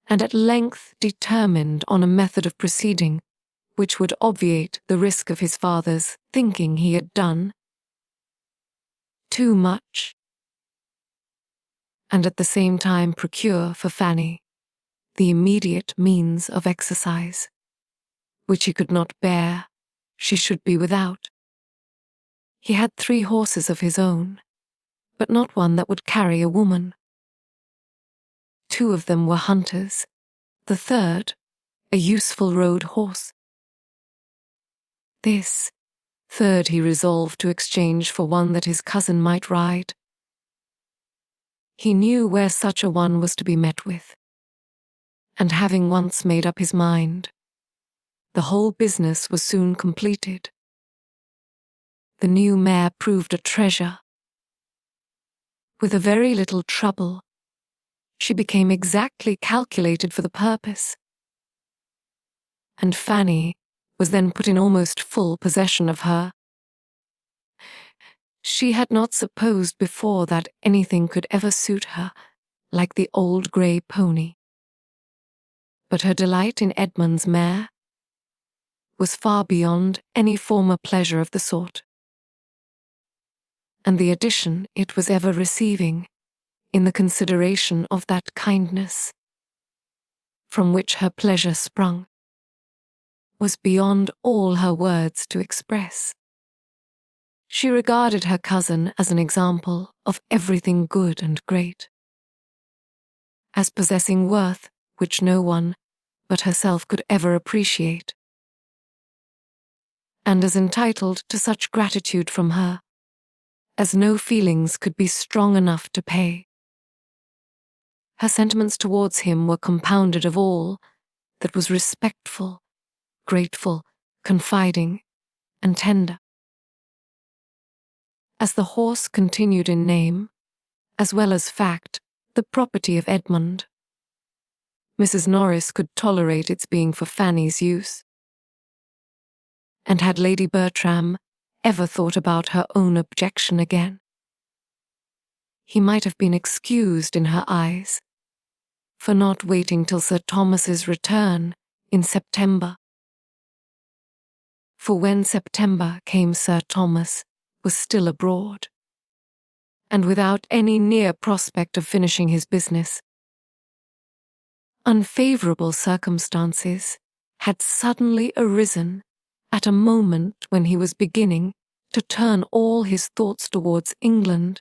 and at length determined on a method of proceeding which would obviate the risk of his father's thinking he had done too much, and at the same time procure for Fanny the immediate means of exercise, which he could not bear she should be without. He had 3 horses of his own, but not one that would carry a woman. 2 of them were hunters, the third a useful road horse. This third he resolved to exchange for one that his cousin might ride. He knew where such a one was to be met with, and having once made up his mind, the whole business was soon completed. The new mare proved a treasure. With a very little trouble, she became exactly calculated for the purpose. And Fanny was then put in almost full possession of her. She had not supposed before that anything could ever suit her like the old grey pony. But her delight in Edmund's mare was far beyond any former pleasure of the sort, and the addition it was ever receiving in the consideration of that kindness from which her pleasure sprung was beyond all her words to express. She regarded her cousin as an example of everything good and great, as possessing worth which no one but herself could ever appreciate, and as entitled to such gratitude from her as no feelings could be strong enough to pay. Her sentiments towards him were compounded of all that was respectful, grateful, confiding, and tender. As the horse continued in name, as well as fact, the property of Edmund, Mrs. Norris could tolerate its being for Fanny's use. And had Lady Bertram ever thought about her own objection again, he might have been excused in her eyes for not waiting till Sir Thomas's return in September. For when September came, Sir Thomas was still abroad, and without any near prospect of finishing his business. Unfavourable circumstances had suddenly arisen at a moment when he was beginning to turn all his thoughts towards England,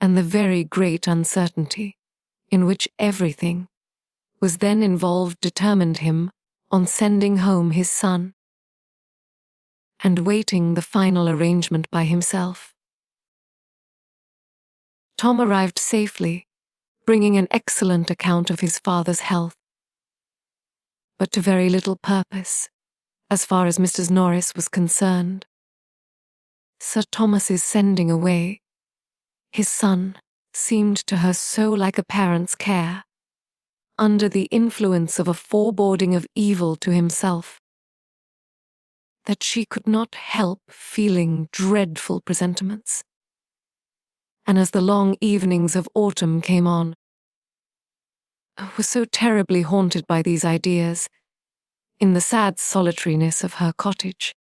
and the very great uncertainty in which everything was then involved determined him on sending home his son, and waiting the final arrangement by himself. Tom arrived safely, bringing an excellent account of his father's health, but to very little purpose, as far as Mrs. Norris was concerned. Sir Thomas's sending away his son seemed to her so like a parent's care, under the influence of a foreboding of evil to himself, that she could not help feeling dreadful presentiments. And as the long evenings of autumn came on, was so terribly haunted by these ideas, in the sad solitariness of her cottage,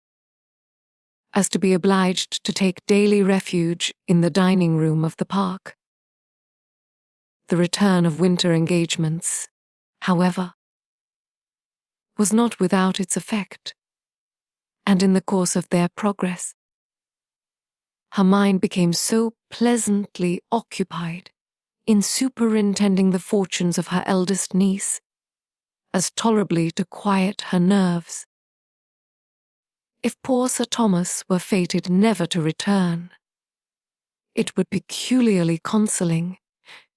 as to be obliged to take daily refuge in the dining-room of the park. The return of winter engagements, however, was not without its effect, and in the course of their progress, her mind became so pleasantly occupied in superintending the fortunes of her eldest niece as tolerably to quiet her nerves. If poor Sir Thomas were fated never to return, it would be peculiarly consoling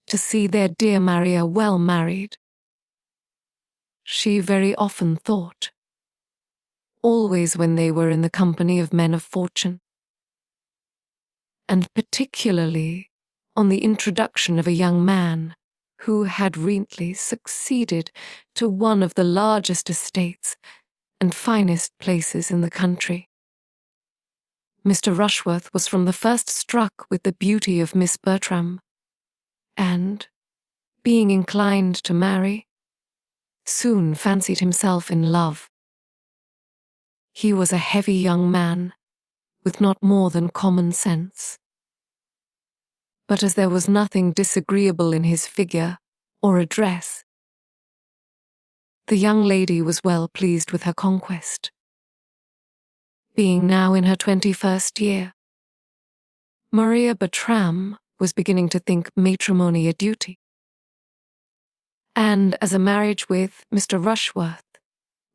to see their dear Maria well married. She very often thought, always when they were in the company of men of fortune, and particularly on the introduction of a young man who had recently succeeded to one of the largest estates and finest places in the country. Mr. Rushworth was from the first struck with the beauty of Miss Bertram, and, being inclined to marry, soon fancied himself in love. He was a heavy young man, with not more than common sense. But as there was nothing disagreeable in his figure or address, the young lady was well pleased with her conquest. Being now in her 21st year, Maria Bertram was beginning to think matrimony a duty. And as a marriage with Mr. Rushworth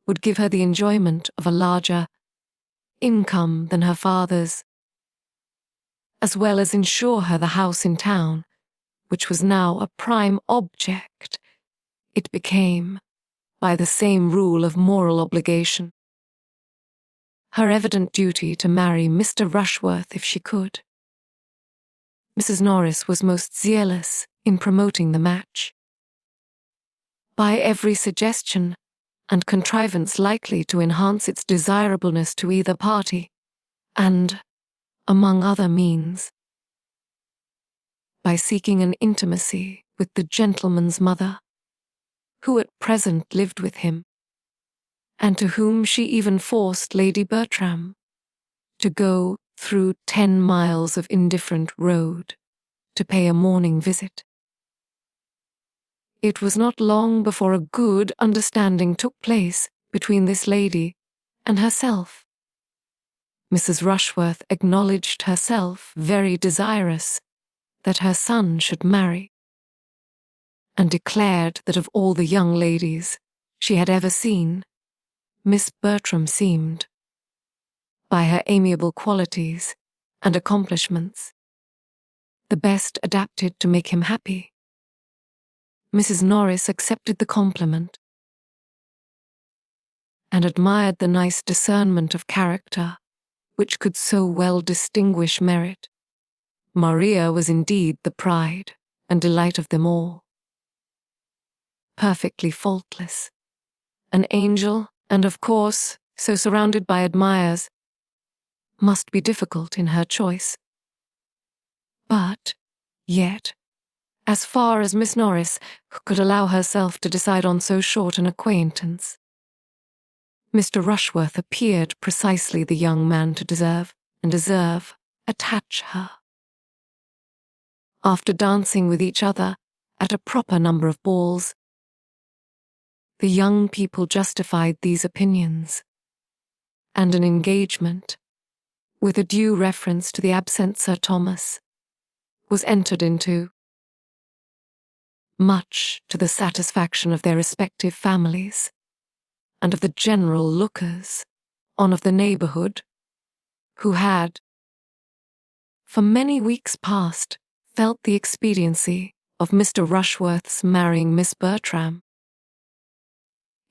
would give her the enjoyment of a larger income than her father's, as well as ensure her the house in town, which was now a prime object, it became, by the same rule of moral obligation, her evident duty to marry Mr. Rushworth if she could. Mrs. Norris was most zealous in promoting the match. By every suggestion and contrivance likely to enhance its desirableness to either party, and, among other means, by seeking an intimacy with the gentleman's mother, who at present lived with him, and to whom she even forced Lady Bertram to go through 10 miles of indifferent road to pay a morning visit. It was not long before a good understanding took place between this lady and herself. Mrs. Rushworth acknowledged herself very desirous that her son should marry, and declared that of all the young ladies she had ever seen, Miss Bertram seemed, by her amiable qualities and accomplishments, the best adapted to make him happy. Mrs. Norris accepted the compliment and admired the nice discernment of character which could so well distinguish merit. Maria was indeed the pride and delight of them all. Perfectly faultless, an angel, and of course, so surrounded by admirers, must be difficult in her choice. But, yet, as far as Miss Norris could allow herself to decide on so short an acquaintance, Mr. Rushworth appeared precisely the young man to deserve attach her. After dancing with each other at a proper number of balls, the young people justified these opinions, and an engagement, with a due reference to the absent Sir Thomas, was entered into, much to the satisfaction of their respective families, and of the general lookers on of the neighbourhood, who had, for many weeks past, felt the expediency of Mr. Rushworth's marrying Miss Bertram.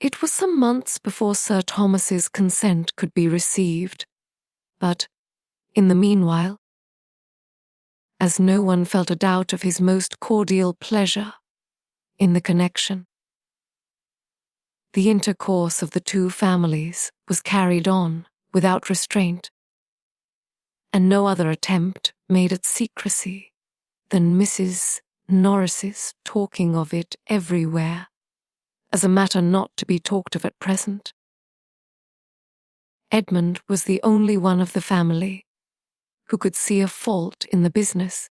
It was some months before Sir Thomas's consent could be received, but, in the meanwhile, as no one felt a doubt of his most cordial pleasure in the connection, the intercourse of the two families was carried on without restraint, and no other attempt made at secrecy than Mrs. Norris's talking of it everywhere as a matter not to be talked of at present. Edmund was the only one of the family who could see a fault in the business,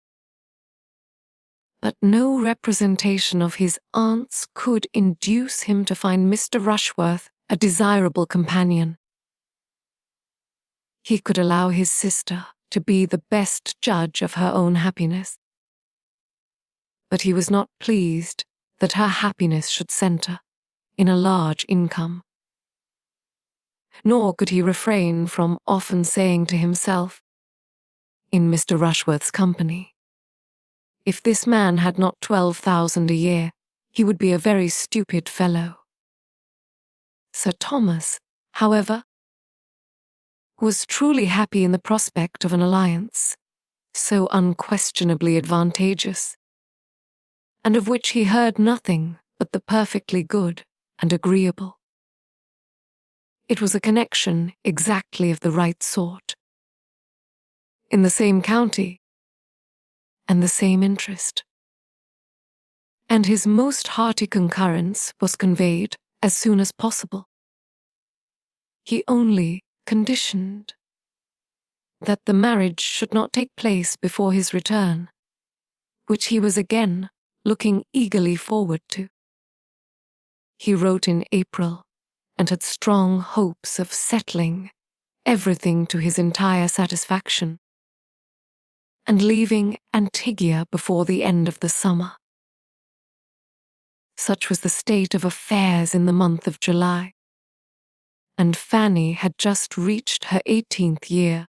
but no representation of his aunt's could induce him to find Mr. Rushworth a desirable companion. He could allow his sister to be the best judge of her own happiness, but he was not pleased that her happiness should centre in a large income. Nor could he refrain from often saying to himself, in Mr. Rushworth's company, if this man had not 12,000 a year, he would be a very stupid fellow. Sir Thomas, however, was truly happy in the prospect of an alliance so unquestionably advantageous, and of which he heard nothing but the perfectly good and agreeable. It was a connection exactly of the right sort, in the same county, and the same interest. And his most hearty concurrence was conveyed as soon as possible. He only conditioned that the marriage should not take place before his return, which he was again looking eagerly forward to. He wrote in April, and had strong hopes of settling everything to his entire satisfaction, and leaving Antigua before the end of the summer. Such was the state of affairs in the month of July, and Fanny had just reached her 18th year,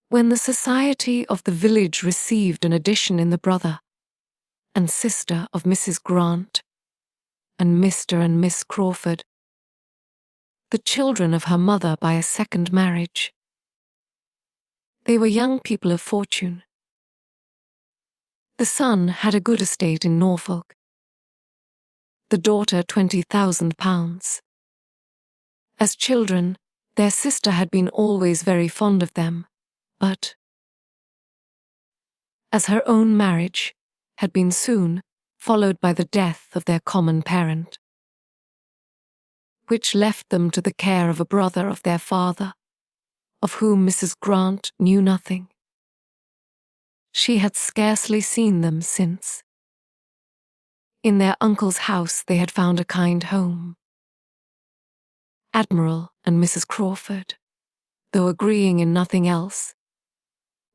when the society of the village received an addition in the brother and sister of Mrs. Grant and Mr. and Miss Crawford, the children of her mother by a second marriage. They were young people of fortune, The son had a good estate in Norfolk. The daughter £20,000. As children, their sister had been always very fond of them, but as her own marriage had been soon followed by the death of their common parent, which left them to the care of a brother of their father, of whom Mrs. Grant knew nothing. She had scarcely seen them since. In their uncle's house they had found a kind home. Admiral and Mrs. Crawford, though agreeing in nothing else,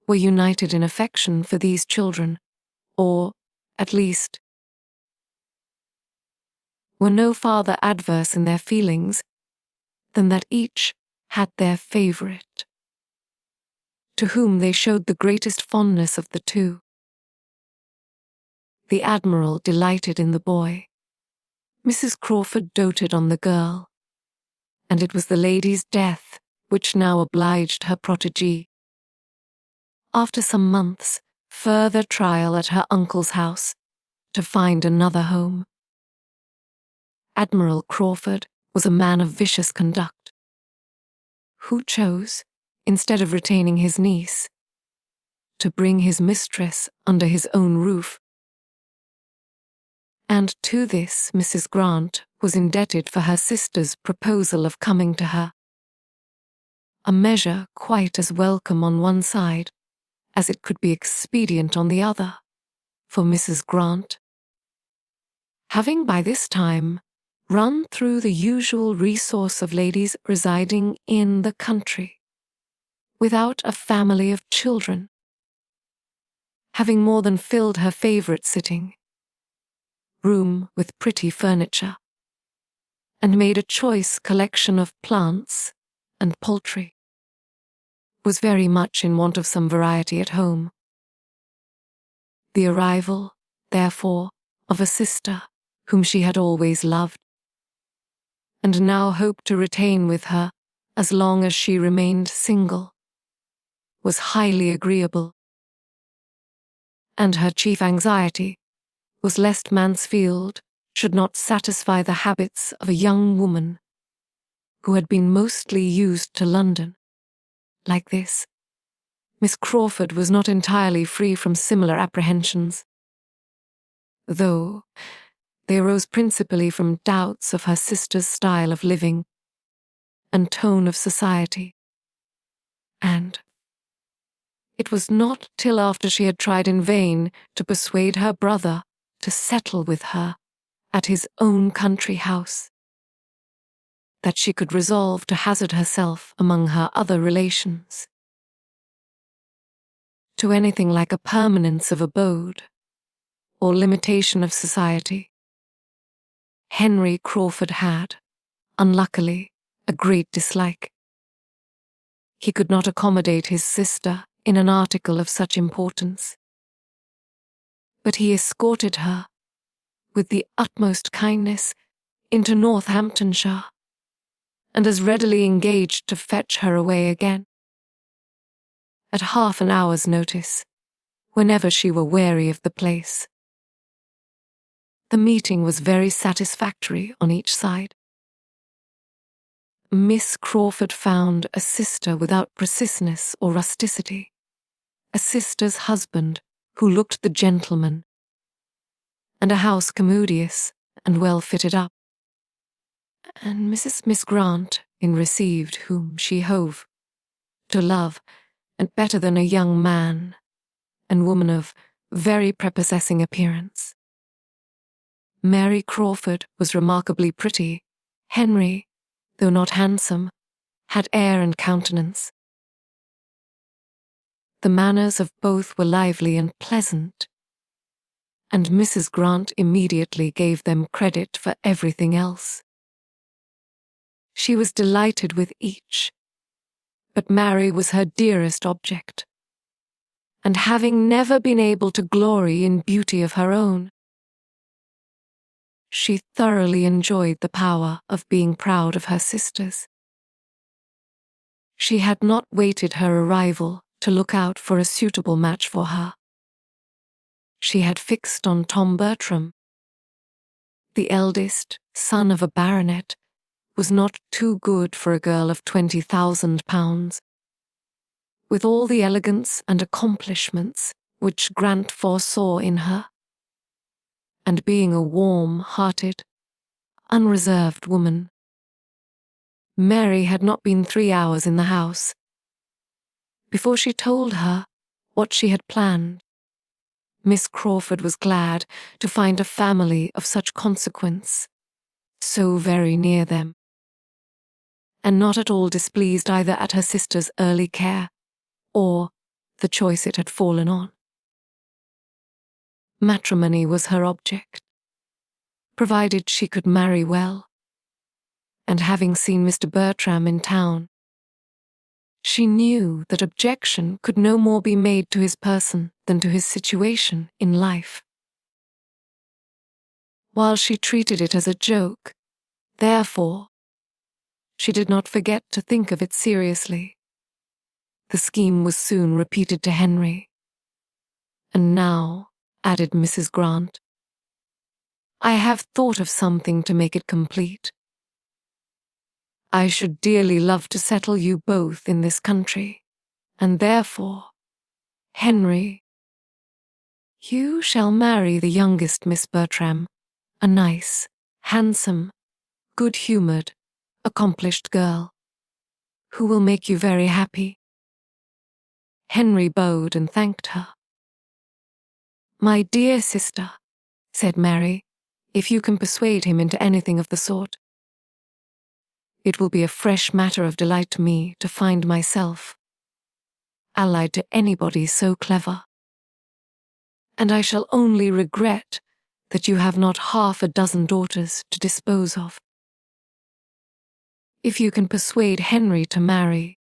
were united in affection for these children, or, at least, were no farther adverse in their feelings than that each had their favourite, to whom they showed the greatest fondness of the two. The Admiral delighted in the boy. Mrs. Crawford doted on the girl, and it was the lady's death which now obliged her protégée, after some months' further trial at her uncle's house, to find another home. Admiral Crawford was a man of vicious conduct, who chose, instead of retaining his niece, to bring his mistress under his own roof. And to this Mrs. Grant was indebted for her sister's proposal of coming to her, a measure quite as welcome on one side as it could be expedient on the other, for Mrs. Grant, having by this time run through the usual resource of ladies residing in the country, without a family of children, having more than filled her favourite sitting room with pretty furniture, and made a choice collection of plants and poultry, was very much in want of some variety at home. The arrival, therefore, of a sister whom she had always loved, and now hoped to retain with her as long as she remained single, was highly agreeable, and her chief anxiety was lest Mansfield should not satisfy the habits of a young woman who had been mostly used to London. Like this, Miss Crawford was not entirely free from similar apprehensions, though they arose principally from doubts of her sister's style of living and tone of society, and it was not till after she had tried in vain to persuade her brother to settle with her at his own country house that she could resolve to hazard herself among her other relations to anything like a permanence of abode or limitation of society. Henry Crawford had, unluckily, a great dislike. He could not accommodate his sister in an article of such importance, but he escorted her, with the utmost kindness, into Northamptonshire, and as readily engaged to fetch her away again, at half an hour's notice, whenever she were weary of the place. The meeting was very satisfactory on each side. Miss Crawford found a sister without preciousness or rusticity, a sister's husband who looked the gentleman, and a house commodious and well fitted up, and Miss Grant received whom she hove to love, and better than a young man and woman of very prepossessing appearance. Mary Crawford was remarkably pretty. Henry, though not handsome, had air and countenance. The manners of both were lively and pleasant, and Mrs. Grant immediately gave them credit for everything else. She was delighted with each, but Mary was her dearest object, and having never been able to glory in beauty of her own, she thoroughly enjoyed the power of being proud of her sisters. She had not waited her arrival to look out for a suitable match for her. she had fixed on Tom Bertram. The eldest, son of a baronet, was not too good for a girl of £20,000. With all the elegance and accomplishments which Grant foresaw in her, and being a warm-hearted, unreserved woman, Mary had not been 3 hours in the house before she told her what she had planned. Miss Crawford was glad to find a family of such consequence so very near them, and not at all displeased either at her sister's early care or the choice it had fallen on. Matrimony was her object, provided she could marry well, and having seen Mr. Bertram in town, she knew that objection could no more be made to his person than to his situation in life. While she treated it as a joke, therefore, she did not forget to think of it seriously. The scheme was soon repeated to Henry. And now, added Mrs. Grant, I have thought of something to make it complete. I should dearly love to settle you both in this country, and therefore, Henry, you shall marry the youngest Miss Bertram, a nice, handsome, good-humoured, accomplished girl, who will make you very happy. Henry bowed and thanked her. My dear sister, said Mary, if you can persuade him into anything of the sort, it will be a fresh matter of delight to me to find myself allied to anybody so clever. And I shall only regret that you have not half a dozen daughters to dispose of. If you can persuade Henry to marry,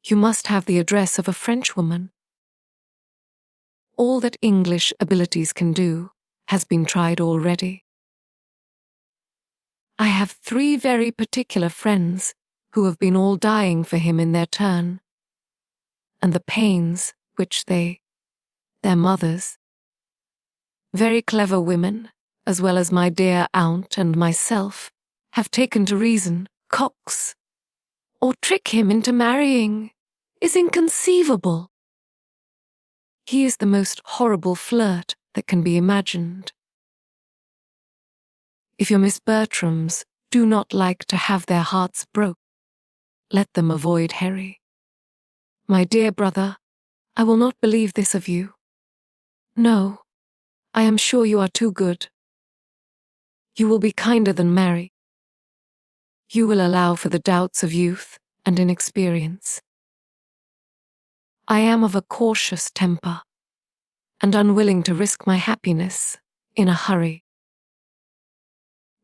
you must have the address of a Frenchwoman. All that English abilities can do has been tried already. I have 3 very particular friends who have been all dying for him in their turn, and the pains which their mothers, very clever women, as well as my dear aunt and myself, have taken to reason, coax, or trick him into marrying, is inconceivable. He is the most horrible flirt that can be imagined. If your Miss Bertrams do not like to have their hearts broke, let them avoid Harry. My dear brother, I will not believe this of you. No, I am sure you are too good. You will be kinder than Mary. You will allow for the doubts of youth and inexperience. I am of a cautious temper, and unwilling to risk my happiness in a hurry.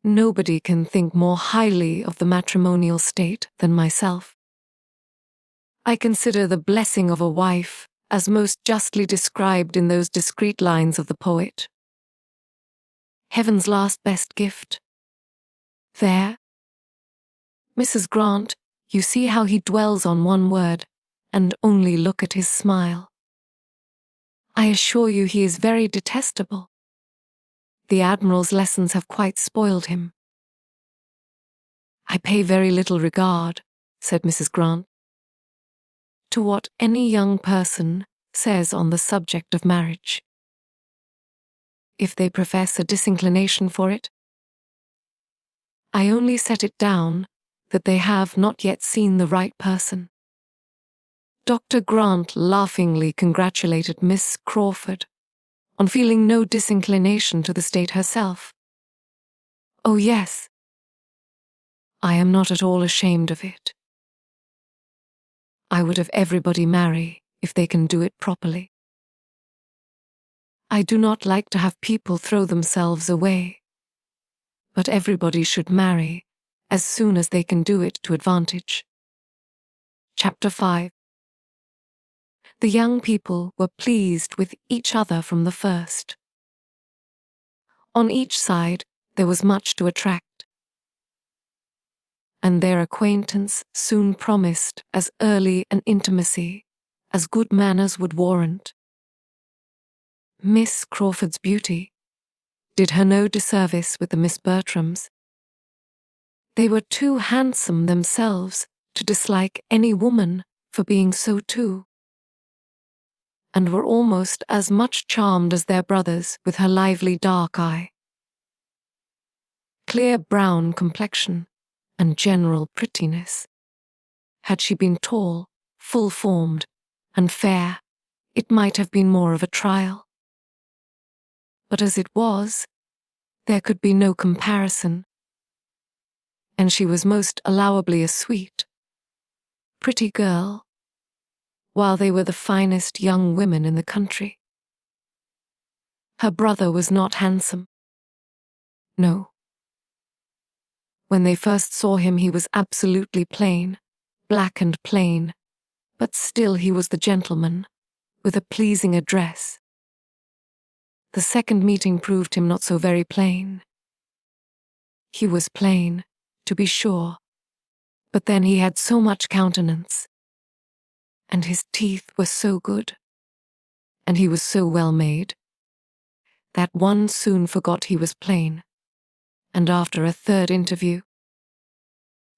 Nobody can think more highly of the matrimonial state than myself. I consider the blessing of a wife as most justly described in those discreet lines of the poet. Heaven's last best gift. There, Mrs. Grant, you see how he dwells on one word, and only look at his smile. I assure you he is very detestable. The Admiral's lessons have quite spoiled him. I pay very little regard, said Mrs. Grant, to what any young person says on the subject of marriage. If they profess a disinclination for it, I only set it down that they have not yet seen the right person. Dr. Grant laughingly congratulated Miss Crawford on feeling no disinclination to the state herself. Oh yes, I am not at all ashamed of it. I would have everybody marry if they can do it properly. I do not like to have people throw themselves away, but everybody should marry as soon as they can do it to advantage. Chapter 5. The young people were pleased with each other from the first. On each side there was much to attract, and their acquaintance soon promised as early an intimacy as good manners would warrant. Miss Crawford's beauty did her no disservice with the Miss Bertrams. They were too handsome themselves to dislike any woman for being so too, and were almost as much charmed as their brothers with her lively dark eye, clear brown complexion, and general prettiness. Had she been tall, full-formed, and fair, it might have been more of a trial. But as it was, there could be no comparison, and she was most allowably a sweet, pretty girl, while they were the finest young women in the country. Her brother was not handsome. No. When they first saw him, he was absolutely plain, black and plain, but still he was the gentleman, with a pleasing address. The second meeting proved him not so very plain. He was plain, to be sure, but then he had so much countenance, and his teeth were so good, and he was so well made, that one soon forgot he was plain, and after a third interview,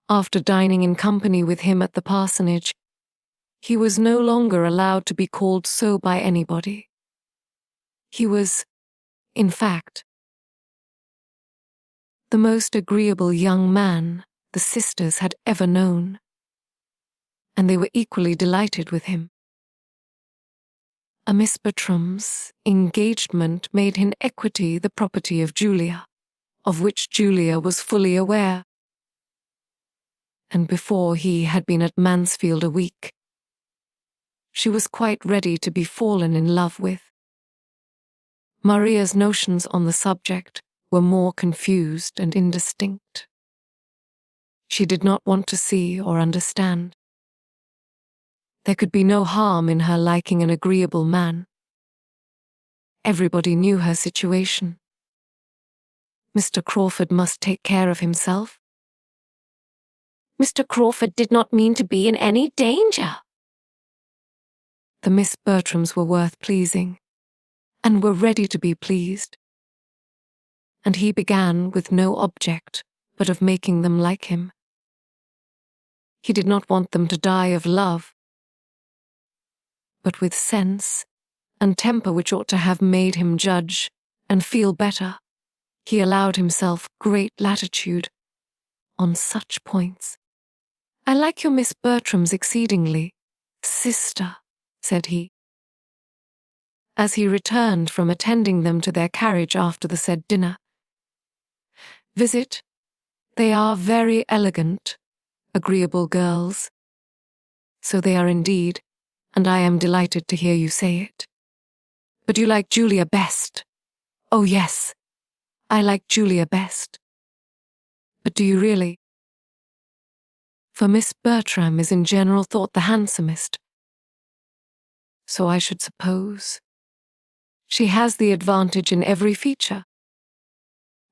after dining in company with him at the parsonage, he was no longer allowed to be called so by anybody. He was, in fact, the most agreeable young man the sisters had ever known, and they were equally delighted with him. A Miss Bertram's engagement made in equity the property of Julia, of which Julia was fully aware, and before he had been at Mansfield a week, she was quite ready to be fallen in love with. Maria's notions on the subject were more confused and indistinct. She did not want to see or understand. There could be no harm in her liking an agreeable man. Everybody knew her situation. Mr. Crawford must take care of himself. Mr. Crawford did not mean to be in any danger. The Miss Bertrams were worth pleasing, and were ready to be pleased, and he began with no object but of making them like him. He did not want them to die of love, but with sense and temper which ought to have made him judge and feel better, he allowed himself great latitude on such points. "I like your Miss Bertrams exceedingly, sister," said he, as he returned from attending them to their carriage after the said dinner. "Visit, they are very elegant, agreeable girls. So they are indeed, and I am delighted to hear you say it. But you like Julia best." "Oh yes, I like Julia best." "But do you really?" For Miss Bertram is in general thought the handsomest. "So I should suppose. She has the advantage in every feature,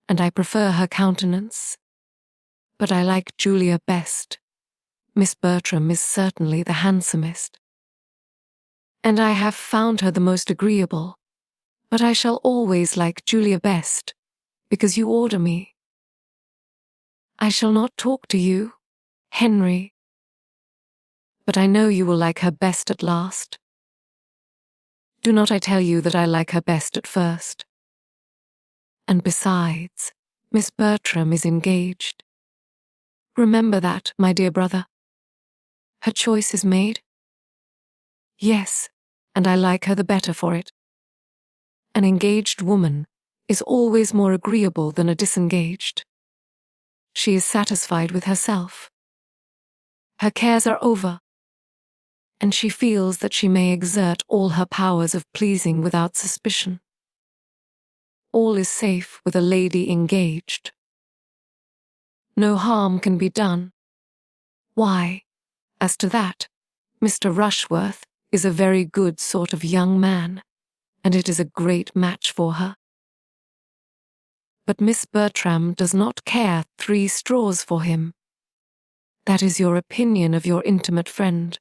and I prefer her countenance. But I like Julia best. Miss Bertram is certainly the handsomest, and I have found her the most agreeable, but I shall always like Julia best, because you order me. I shall not talk to you, Henry, but I know you will like her best at last. Do not I tell you that I like her best at first? And besides, Miss Bertram is engaged. Remember that, my dear brother. Her choice is made. Yes, and I like her the better for it. An engaged woman is always more agreeable than a disengaged. She is satisfied with herself. Her cares are over, and she feels that she may exert all her powers of pleasing without suspicion. All is safe with a lady engaged. No harm can be done. Why, as to that, Mr. Rushworth is a very good sort of young man, and it is a great match for her. But Miss Bertram does not care 3 straws for him. That is your opinion of your intimate friend.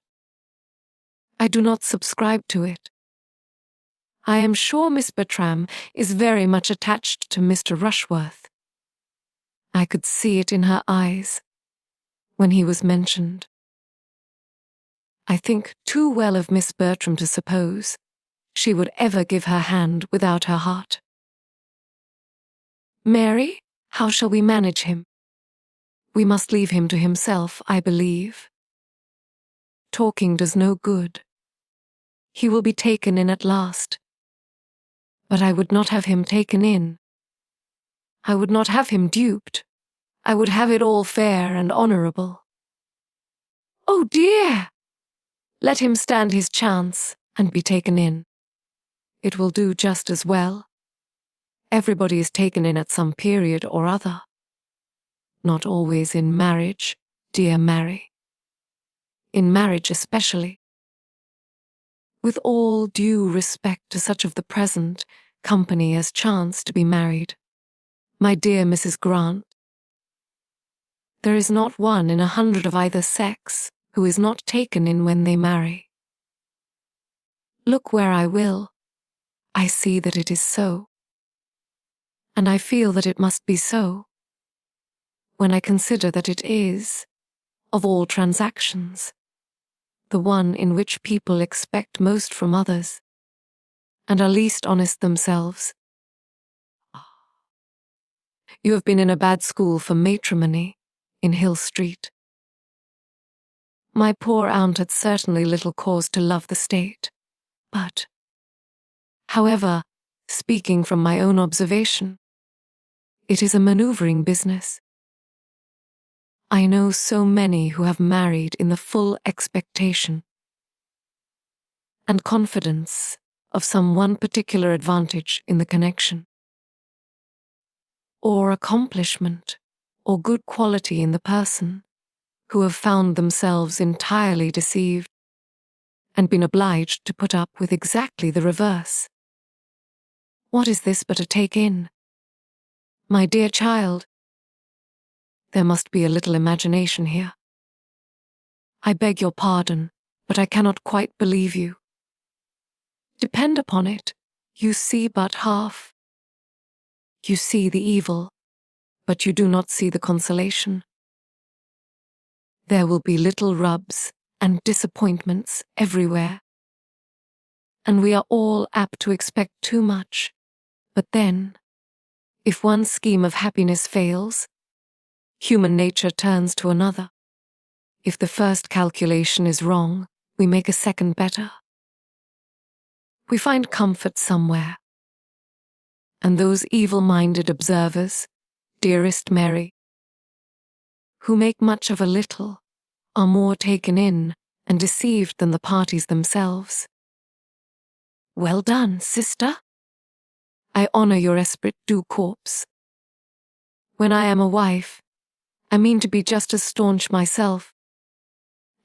I do not subscribe to it. I am sure Miss Bertram is very much attached to Mr. Rushworth. I could see it in her eyes when he was mentioned. I think too well of Miss Bertram to suppose she would ever give her hand without her heart. Mary, how shall we manage him? We must leave him to himself, I believe. Talking does no good. He will be taken in at last. But I would not have him taken in. I would not have him duped. I would have it all fair and honourable. Oh dear! Let him stand his chance and be taken in. It will do just as well. Everybody is taken in at some period or other. Not always in marriage, dear Mary. In marriage especially. With all due respect to such of the present company as chance to be married, my dear Mrs. Grant, there is not one in 100 of either sex who is not taken in when they marry. Look where I will, I see that it is so. And I feel that it must be so, when I consider that it is, of all transactions, the one in which people expect most from others, and are least honest themselves. You have been in a bad school for matrimony, in Hill Street. My poor aunt had certainly little cause to love the state, but, however, speaking from my own observation, it is a manoeuvring business. I know so many who have married in the full expectation and confidence of some one particular advantage in the connection, or accomplishment, or good quality in the person, who have found themselves entirely deceived and been obliged to put up with exactly the reverse. What is this but a take-in? My dear child, there must be a little imagination here. I beg your pardon, but I cannot quite believe you. Depend upon it, you see but half. You see the evil, but you do not see the consolation. There will be little rubs and disappointments everywhere, and we are all apt to expect too much. But then, if one scheme of happiness fails, human nature turns to another. If the first calculation is wrong, we make a second better. We find comfort somewhere. And those evil-minded observers, dearest Mary, who make much of a little, are more taken in and deceived than the parties themselves. Well done, sister. I honour your esprit du corps. When I am a wife, I mean to be just as staunch myself,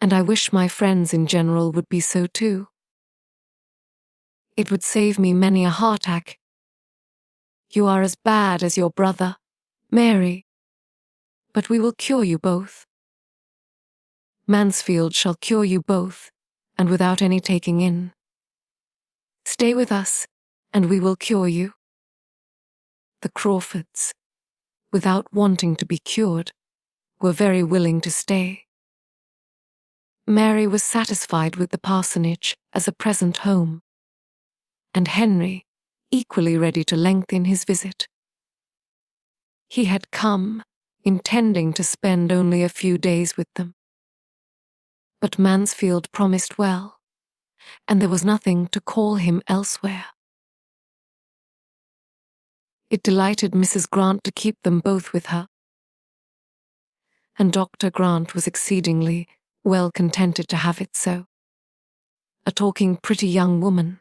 and I wish my friends in general would be so too. It would save me many a heartache. You are as bad as your brother, Mary, but we will cure you both. Mansfield shall cure you both, and without any taking in. Stay with us, and we will cure you. The Crawfords, without wanting to be cured, were very willing to stay. Mary was satisfied with the parsonage as a present home, and Henry equally ready to lengthen his visit. He had come, intending to spend only a few days with them. But Mansfield promised well, and there was nothing to call him elsewhere. It delighted Mrs. Grant to keep them both with her, and Dr. Grant was exceedingly well contented to have it so. A talking pretty young woman,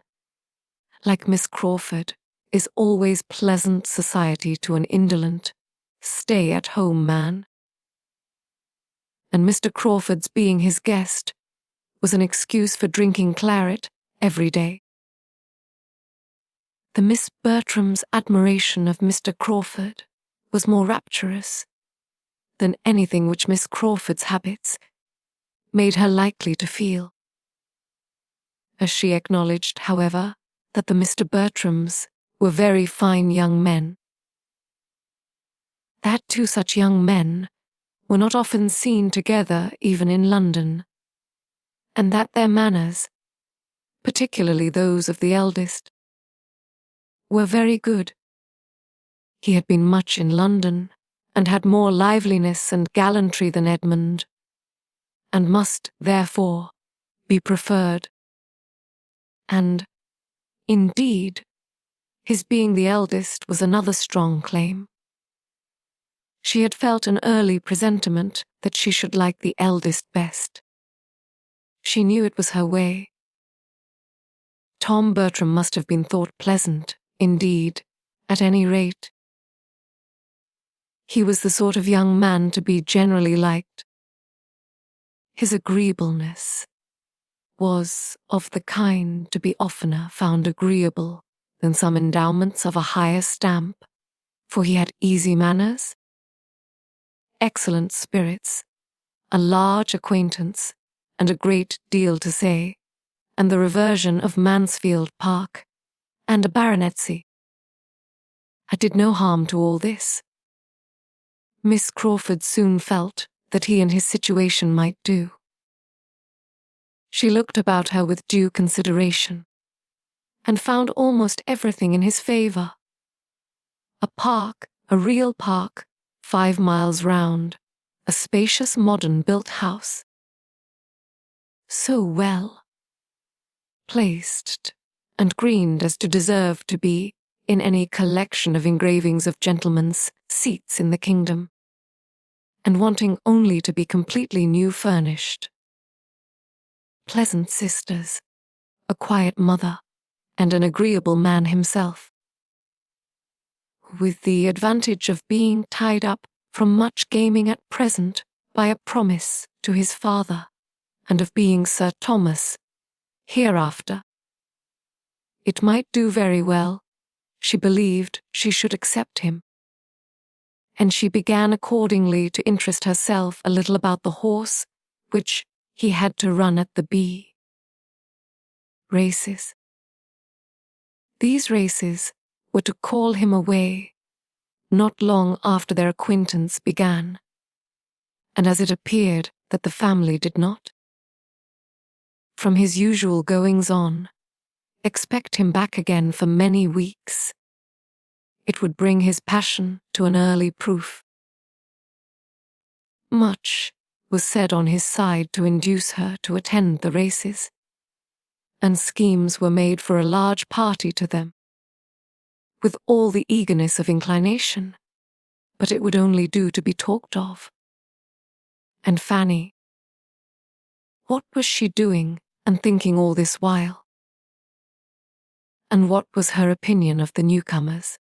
like Miss Crawford, is always pleasant society to an indolent, stay-at-home man. And Mr. Crawford's being his guest was an excuse for drinking claret every day. The Miss Bertram's admiration of Mr. Crawford was more rapturous than anything which Miss Crawford's habits made her likely to feel. As she acknowledged, however, that the Mr. Bertrams were very fine young men, that two such young men were not often seen together even in London, and that their manners, particularly those of the eldest, were very good. He had been much in London, and had more liveliness and gallantry than Edmund, and must, therefore, be preferred. And, indeed, his being the eldest was another strong claim. She had felt an early presentiment that she should like the eldest best. She knew it was her way. Tom Bertram must have been thought pleasant, indeed, at any rate. He was the sort of young man to be generally liked. His agreeableness was of the kind to be oftener found agreeable than some endowments of a higher stamp, for he had easy manners, excellent spirits, a large acquaintance, and a great deal to say, and the reversion of Mansfield Park, and a baronetcy. I did no harm to all this. Miss Crawford soon felt that he and his situation might do. She looked about her with due consideration, and found almost everything in his favour. A park, a real park, 5 miles round, a spacious modern-built house, so well placed and greened as to deserve to be in any collection of engravings of gentlemen's seats in the kingdom, and wanting only to be completely new furnished. Pleasant sisters, a quiet mother, and an agreeable man himself, with the advantage of being tied up from much gaming at present by a promise to his father, and of being Sir Thomas hereafter. It might do very well. She believed she should accept him. And she began accordingly to interest herself a little about the horse which he had to run at the B races. These races were to call him away not long after their acquaintance began, and as it appeared that the family did not, from his usual goings-on, expect him back again for many weeks, it would bring his passion to an early proof. Much was said on his side to induce her to attend the races, and schemes were made for a large party to them, with all the eagerness of inclination, but it would only do to be talked of. And Fanny, what was she doing and thinking all this while? And what was her opinion of the newcomers?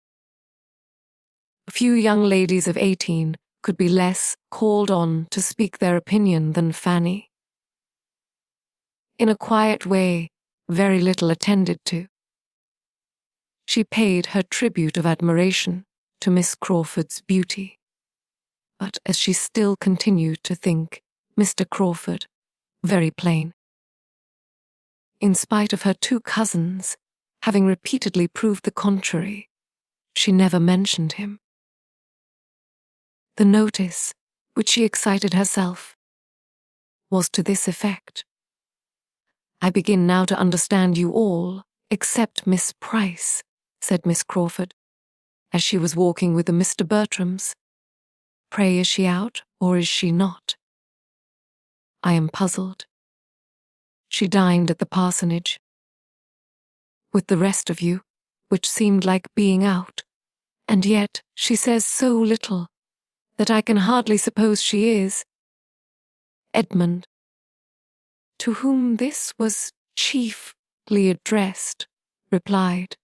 Few young ladies of 18 could be less called on to speak their opinion than Fanny. In a quiet way, very little attended to, she paid her tribute of admiration to Miss Crawford's beauty, but as she still continued to think Mr. Crawford very plain, in spite of her 2 cousins having repeatedly proved the contrary, she never mentioned him. The notice, which she excited herself, was to this effect: "I begin now to understand you all, except Miss Price," said Miss Crawford, as she was walking with the Mr. Bertrams. "Pray, is she out, or is she not? I am puzzled. She dined at the parsonage with the rest of you, which seemed like being out, and yet she says so little that I can hardly suppose she is." Edmund, to whom this was chiefly addressed, replied,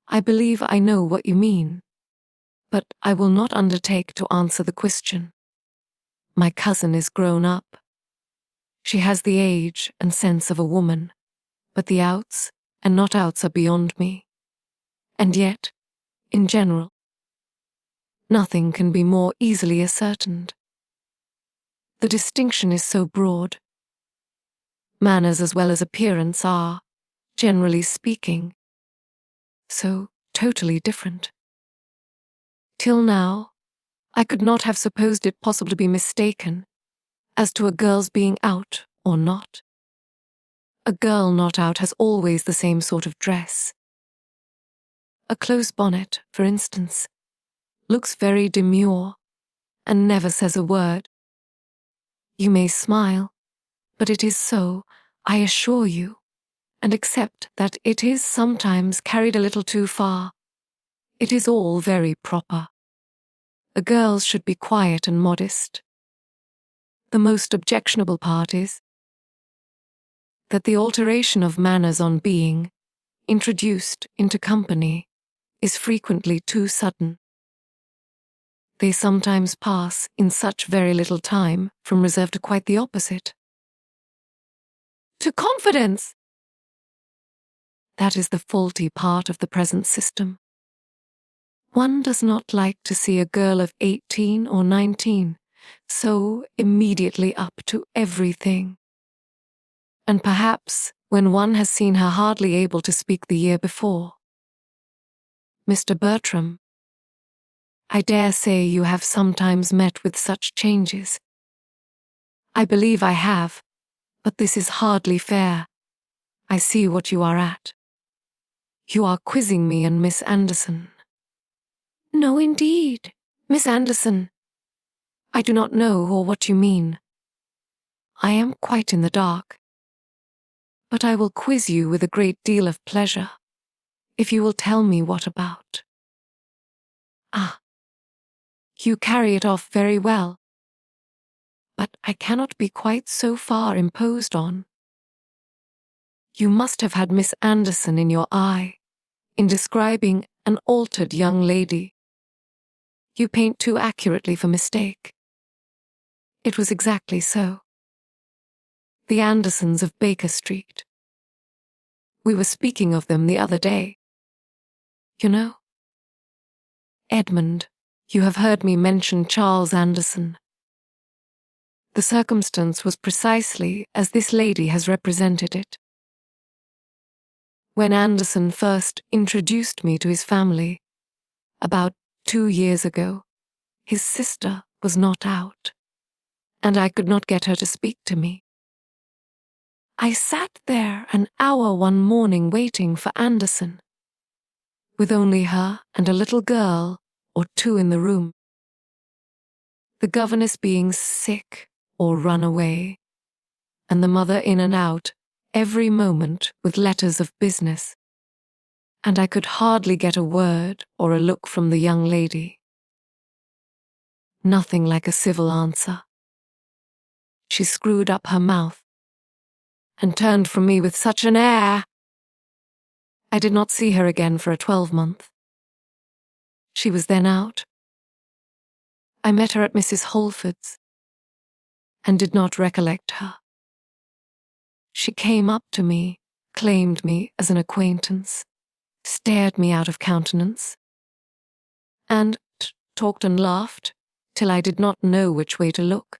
"I believe I know what you mean, but I will not undertake to answer the question. My cousin is grown up. She has the age and sense of a woman, but the outs and not outs are beyond me. And yet, in general, nothing can be more easily ascertained. The distinction is so broad. Manners as well as appearance are, generally speaking, So totally different. Till now, I could not have supposed it possible to be mistaken as to a girl's being out or not. A girl not out has always the same sort of dress. A close bonnet, for instance, looks very demure and never says a word. You may smile, but it is so, I assure you, and accept that it is sometimes carried a little too far. It is all very proper. A girl should be quiet and modest. The most objectionable part is that the alteration of manners on being introduced into company is frequently too sudden. They sometimes pass in such very little time from reserve to quite the opposite. To confidence! That is the faulty part of the present system. One does not like to see a girl of 18 or 19 so immediately up to everything. And perhaps when one has seen her hardly able to speak the year before. Mr. Bertram, I dare say you have sometimes met with such changes. I believe I have, but this is hardly fair. I see what you are at. You are quizzing me and Miss Anderson. No, indeed, Miss Anderson. I do not know or what you mean. I am quite in the dark. But I will quiz you with a great deal of pleasure, if you will tell me what about. Ah, you carry it off very well. But I cannot be quite so far imposed on. You must have had Miss Anderson in your eye, in describing an altered young lady. You paint too accurately for mistake. It was exactly so. The Andersons of Baker Street. We were speaking of them the other day. You know? Edmund, you have heard me mention Charles Anderson. The circumstance was precisely as this lady has represented it. When Anderson first introduced me to his family, about 2 years ago, his sister was not out, and I could not get her to speak to me. I sat there an hour one morning waiting for Anderson, with only her and a little girl or 2 in the room. The governess being sick or run away, and the mother in and out every moment with letters of business, and I could hardly get a word or a look from the young lady. Nothing like a civil answer. She screwed up her mouth and turned from me with such an air. I did not see her again for a 12-month. She was then out. I met her at Mrs. Holford's and did not recollect her. She came up to me, claimed me as an acquaintance, stared me out of countenance, and talked and laughed till I did not know which way to look.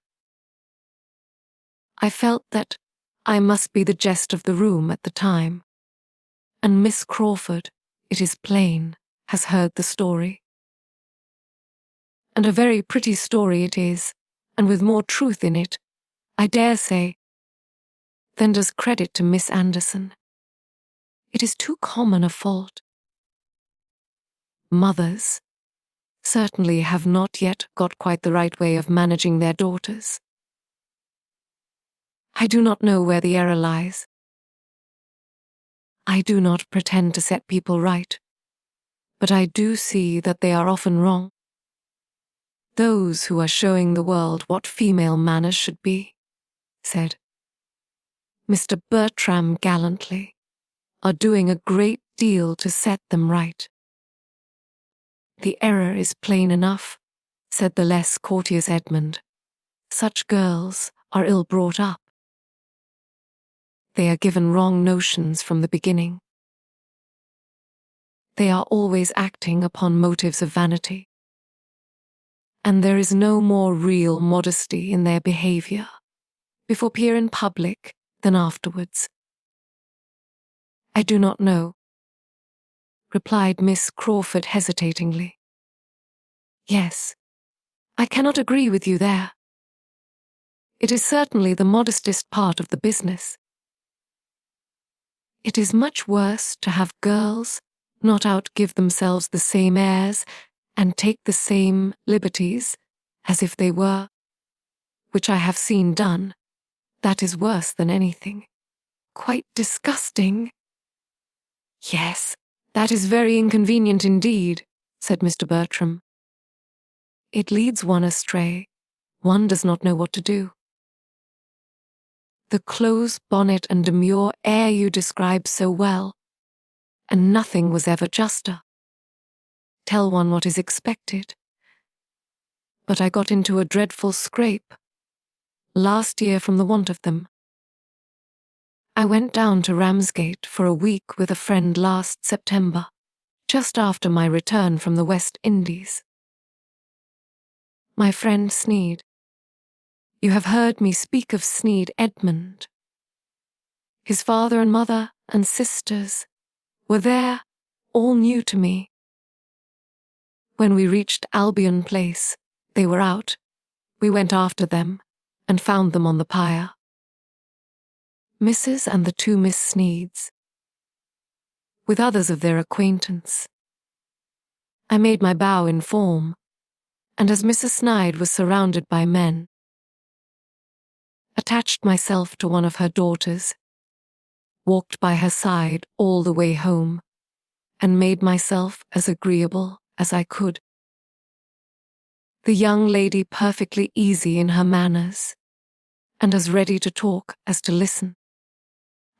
I felt that I must be the jest of the room at the time, and Miss Crawford, it is plain, has heard the story. And a very pretty story it is, and with more truth in it, I dare say, than does credit to Miss Anderson. It is too common a fault. Mothers certainly have not yet got quite the right way of managing their daughters. I do not know where the error lies. I do not pretend to set people right, but I do see that they are often wrong. Those who are showing the world what female manners should be, said Mr. Bertram gallantly, are doing a great deal to set them right. The error is plain enough, said the less courteous Edmund. Such girls are ill brought up. They are given wrong notions from the beginning. They are always acting upon motives of vanity. And there is no more real modesty in their behavior, before peer in public than afterwards. I do not know. replied Miss Crawford hesitatingly. Yes, I cannot agree with you there. It is certainly the modestest part of the business. It is much worse to have girls not outgive themselves the same airs and take the same liberties as if they were, which I have seen done. That is worse than anything. Quite disgusting. Yes, that is very inconvenient indeed, said Mr. Bertram. It leads one astray. One does not know what to do. The close bonnet and demure air you describe so well, and nothing was ever juster. Tell one what is expected. But I got into a dreadful scrape last year from the want of them. I went down to Ramsgate for a week with a friend last September, just after my return from the West Indies. My friend Sneed. You have heard me speak of Sneed Edmund. His father and mother and sisters were there, all new to me. When we reached Albion Place, they were out. We went after them and found them on the pier. Mrs. and the two Miss Sneeds, with others of their acquaintance. I made my bow in form, and as Mrs. Sneyd was surrounded by men, attached myself to one of her daughters, walked by her side all the way home, and made myself as agreeable as I could. The young lady perfectly easy in her manners, and as ready to talk as to listen.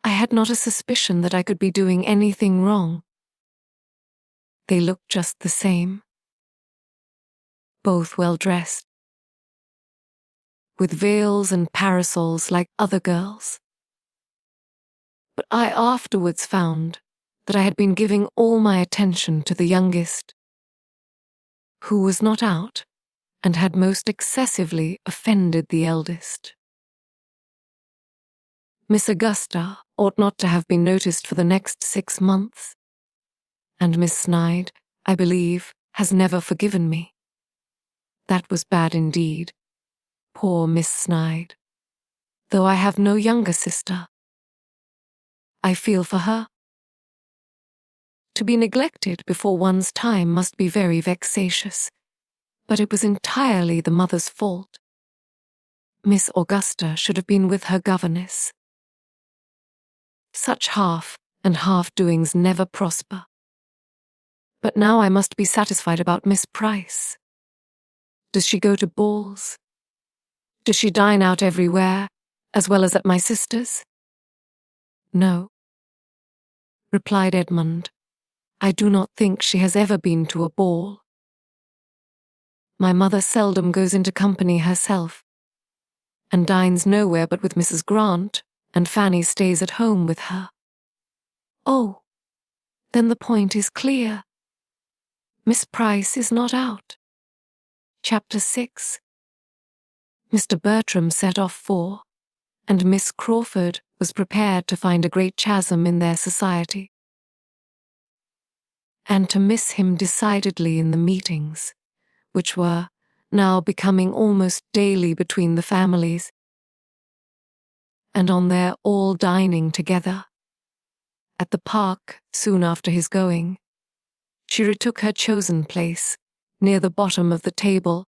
I had not a suspicion that I could be doing anything wrong. They looked just the same, both well dressed, with veils and parasols like other girls. But I afterwards found that I had been giving all my attention to the youngest, who was not out and had most excessively offended the eldest. Miss Augusta ought not to have been noticed for the next 6 months, and Miss Sneyd, I believe, has never forgiven me. That was bad indeed. Poor Miss Sneyd. Though I have no younger sister, I feel for her. To be neglected before one's time must be very vexatious, but it was entirely the mother's fault. Miss Augusta should have been with her governess. Such half and half-doings never prosper. But now I must be satisfied about Miss Price. Does she go to balls? Does she dine out everywhere, as well as at my sister's? No, replied Edmund. I do not think she has ever been to a ball. My mother seldom goes into company herself, and dines nowhere but with Mrs. Grant, and Fanny stays at home with her. Oh, then the point is clear. Miss Price is not out. Chapter 6. Mr. Bertram set off for, and Miss Crawford was prepared to find a great chasm in their society, and to miss him decidedly in the meetings, which were now becoming almost daily between the families, and on their all dining together. At the park, soon after his going, she retook her chosen place, near the bottom of the table,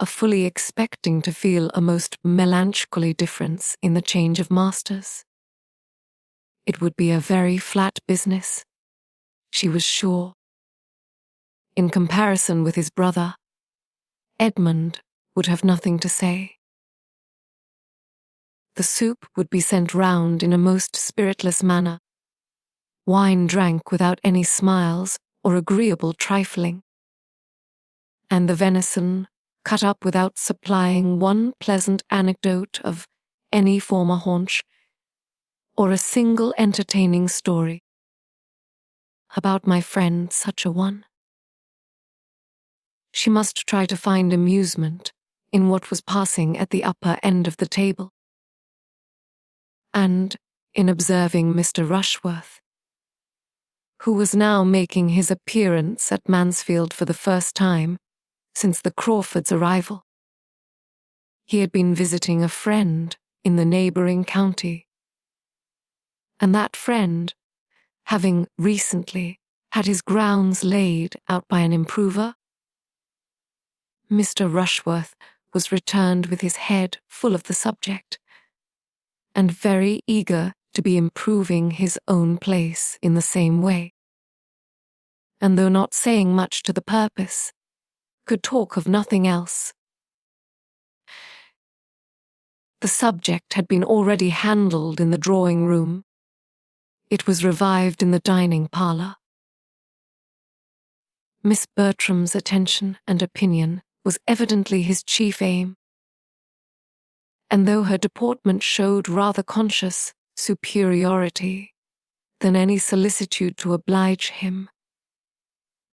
fully expecting to feel a most melancholy difference in the change of masters. It would be a very flat business, she was sure. In comparison with his brother, Edmund would have nothing to say. The soup would be sent round in a most spiritless manner, wine drank without any smiles or agreeable trifling, and the venison cut up without supplying one pleasant anecdote of any former haunch, or a single entertaining story about my friend such a one. She must try to find amusement in what was passing at the upper end of the table, and in observing Mr. Rushworth, who was now making his appearance at Mansfield for the first time since the Crawfords' arrival. He had been visiting a friend in the neighbouring county, and that friend, having recently had his grounds laid out by an improver, Mr. Rushworth was returned with his head full of the subject, and very eager to be improving his own place in the same way, and though not saying much to the purpose, could talk of nothing else. The subject had been already handled in the drawing-room. It was revived in the dining parlour. Miss Bertram's attention and opinion was evidently his chief aim, and though her deportment showed rather conscious superiority than any solicitude to oblige him,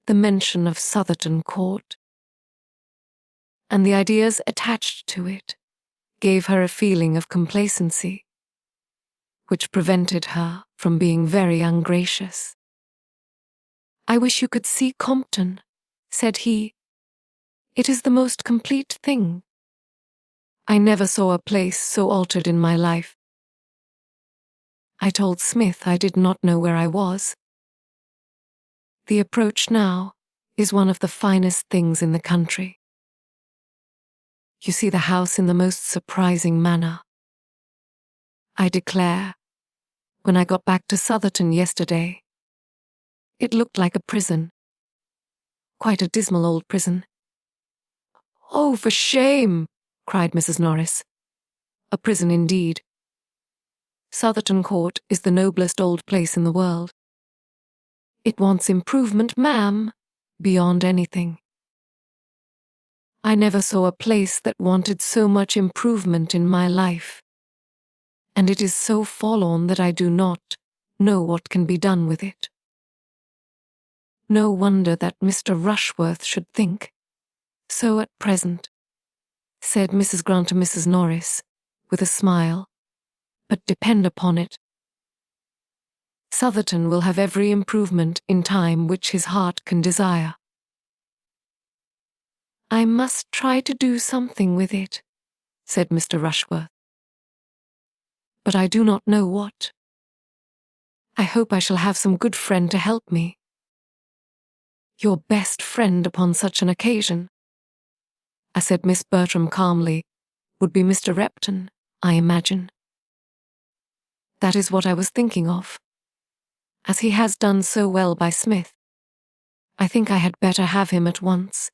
the mention of Southerton Court, and the ideas attached to it, gave her a feeling of complacency, which prevented her from being very ungracious. "I wish you could see Compton," said he. "It is the most complete thing. I never saw a place so altered in my life. I told Smith I did not know where I was. The approach now is one of the finest things in the country. You see the house in the most surprising manner. I declare, when I got back to Southerton yesterday, it looked like a prison. Quite a dismal old prison." "Oh, for shame!" cried Mrs. Norris. "A prison indeed. Southerton Court is the noblest old place in the world. It wants improvement, ma'am, beyond anything. I never saw a place that wanted so much improvement in my life, and it is so forlorn that I do not know what can be done with it. No wonder that Mr. Rushworth should think so at present," said Mrs. Grant to Mrs. Norris, with a smile, "but depend upon it, Southerton will have every improvement in time which his heart can desire." "I must try to do something with it," said Mr. Rushworth, "but I do not know what. I hope I shall have some good friend to help me." "Your best friend upon such an occasion," said Miss Bertram calmly, "would be Mr. Repton, I imagine." "That is what I was thinking of. As he has done so well by Smith, I think I had better have him at once.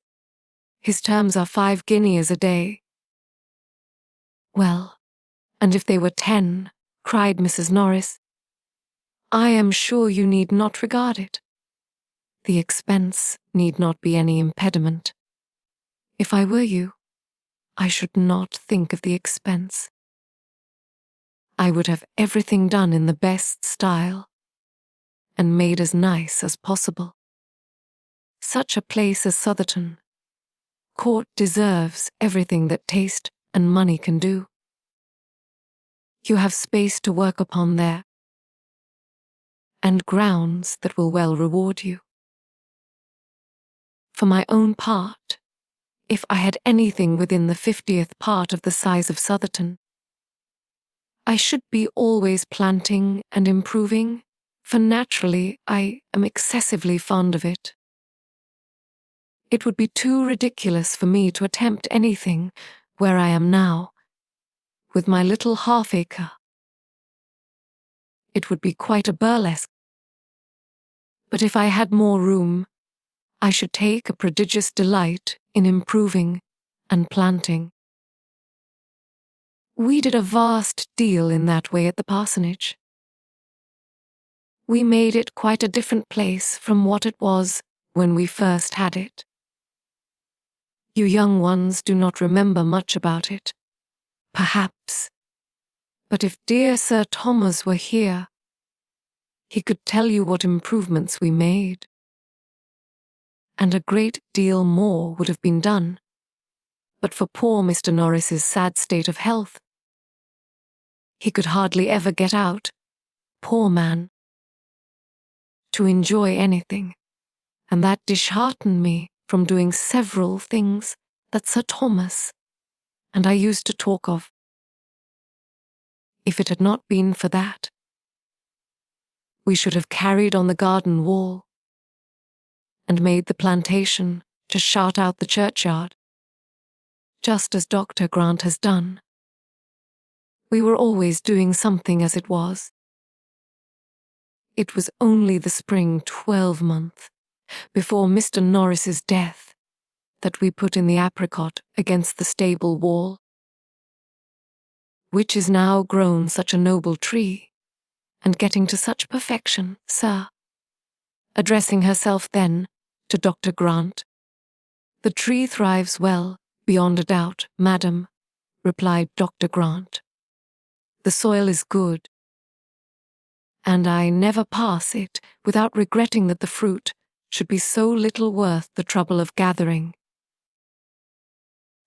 His terms are 5 guineas a day." "Well, and if they were 10, cried Mrs. Norris, "I am sure you need not regard it. The expense need not be any impediment. If I were you, I should not think of the expense. I would have everything done in the best style, and made as nice as possible. Such a place as Southerton Court deserves everything that taste and money can do. You have space to work upon there, and grounds that will well reward you. For my own part, if I had anything within the 50th part of the size of Southerton, I should be always planting and improving, for naturally I am excessively fond of it. It would be too ridiculous for me to attempt anything where I am now, with my little half-acre. It would be quite a burlesque. But if I had more room, I should take a prodigious delight in improving and planting. We did a vast deal in that way at the parsonage. We made it quite a different place from what it was when we first had it. You young ones do not remember much about it, perhaps, but if dear Sir Thomas were here, he could tell you what improvements we made. And a great deal more would have been done, but for poor Mr. Norris's sad state of health. He could hardly ever get out, poor man. to enjoy anything, and that disheartened me from doing several things that Sir Thomas and I used to talk of. If it had not been for that, we should have carried on the garden wall and made the plantation to shout out the churchyard, just as Dr. Grant has done. We were always doing something as it was. It was only the spring 12-month, before Mr. Norris's death, that we put in the apricot against the stable wall, which is now grown such a noble tree, and getting to such perfection, sir. Addressing herself then to Dr. Grant, "The tree thrives well, beyond a doubt, madam," replied Dr. Grant. "The soil is good, and I never pass it without regretting that the fruit should be so little worth the trouble of gathering.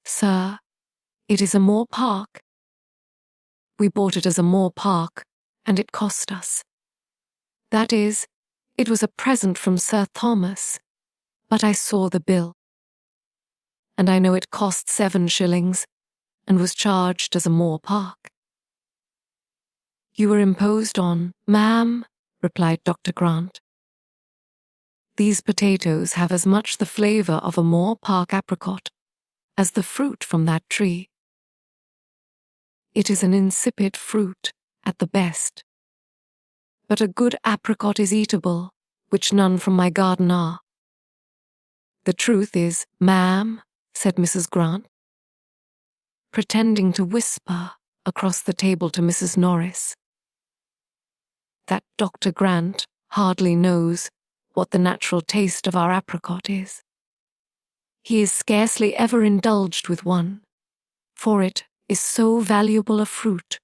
Sir, it is a moor park. We bought it as a moor park, and it cost us. That is, it was a present from Sir Thomas, but I saw the bill, and I know it cost 7 shillings, and was charged as a moor park." "You were imposed on, ma'am," replied Dr. Grant. "These potatoes have as much the flavour of a moor park apricot as the fruit from that tree. It is an insipid fruit at the best, but a good apricot is eatable, which none from my garden are." "The truth is, ma'am," said Mrs. Grant, pretending to whisper across the table to Mrs. Norris, "that Dr. Grant hardly knows what the natural taste of our apricot is. He is scarcely ever indulged with one, for it is so valuable a fruit,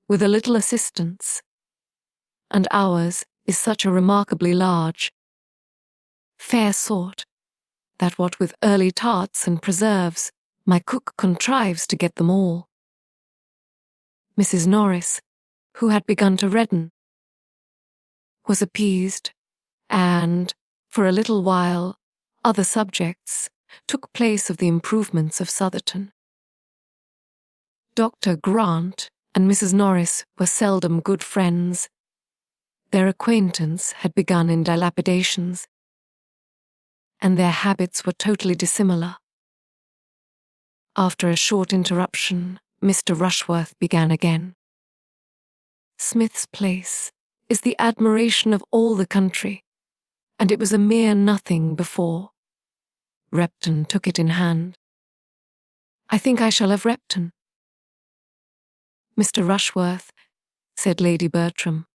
with a little assistance, and ours is such a remarkably large, fair sort, that what with early tarts and preserves, my cook contrives to get them all." Mrs. Norris, who had begun to redden, was appeased, and, for a little while, other subjects took place of the improvements of Southerton. Dr. Grant and Mrs. Norris were seldom good friends. Their acquaintance had begun in dilapidations, and their habits were totally dissimilar. After a short interruption, Mr. Rushworth began again. "Smith's Place is the admiration of all the country, and it was a mere nothing before. Repton took it in hand. I think I shall have Repton." "Mr. Rushworth," said Lady Bertram,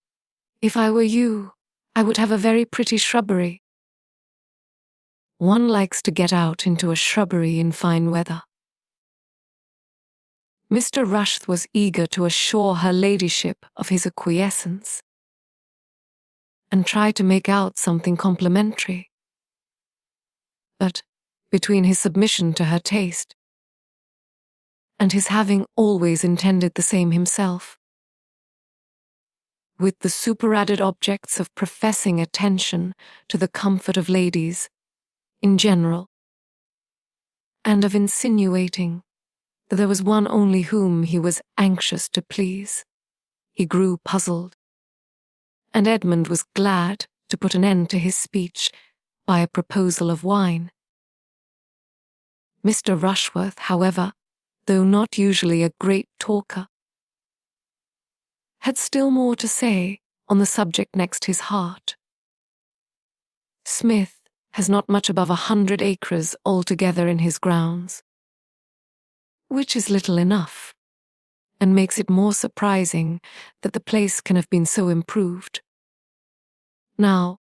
"if I were you, I would have a very pretty shrubbery." "One likes to get out into a shrubbery in fine weather." Mr. Rushworth was eager to assure her ladyship of his acquiescence, and tried to make out something complimentary. But between his submission to her taste, and his having always intended the same himself, with the superadded objects of professing attention to the comfort of ladies in general, and of insinuating that there was one only whom he was anxious to please, he grew puzzled, and Edmund was glad to put an end to his speech by a proposal of wine. Mr. Rushworth, however, though not usually a great talker, had still more to say on the subject next his heart. Smith has not much above 100 acres altogether in his grounds, which is little enough, and makes it more surprising that the place can have been so improved. Now,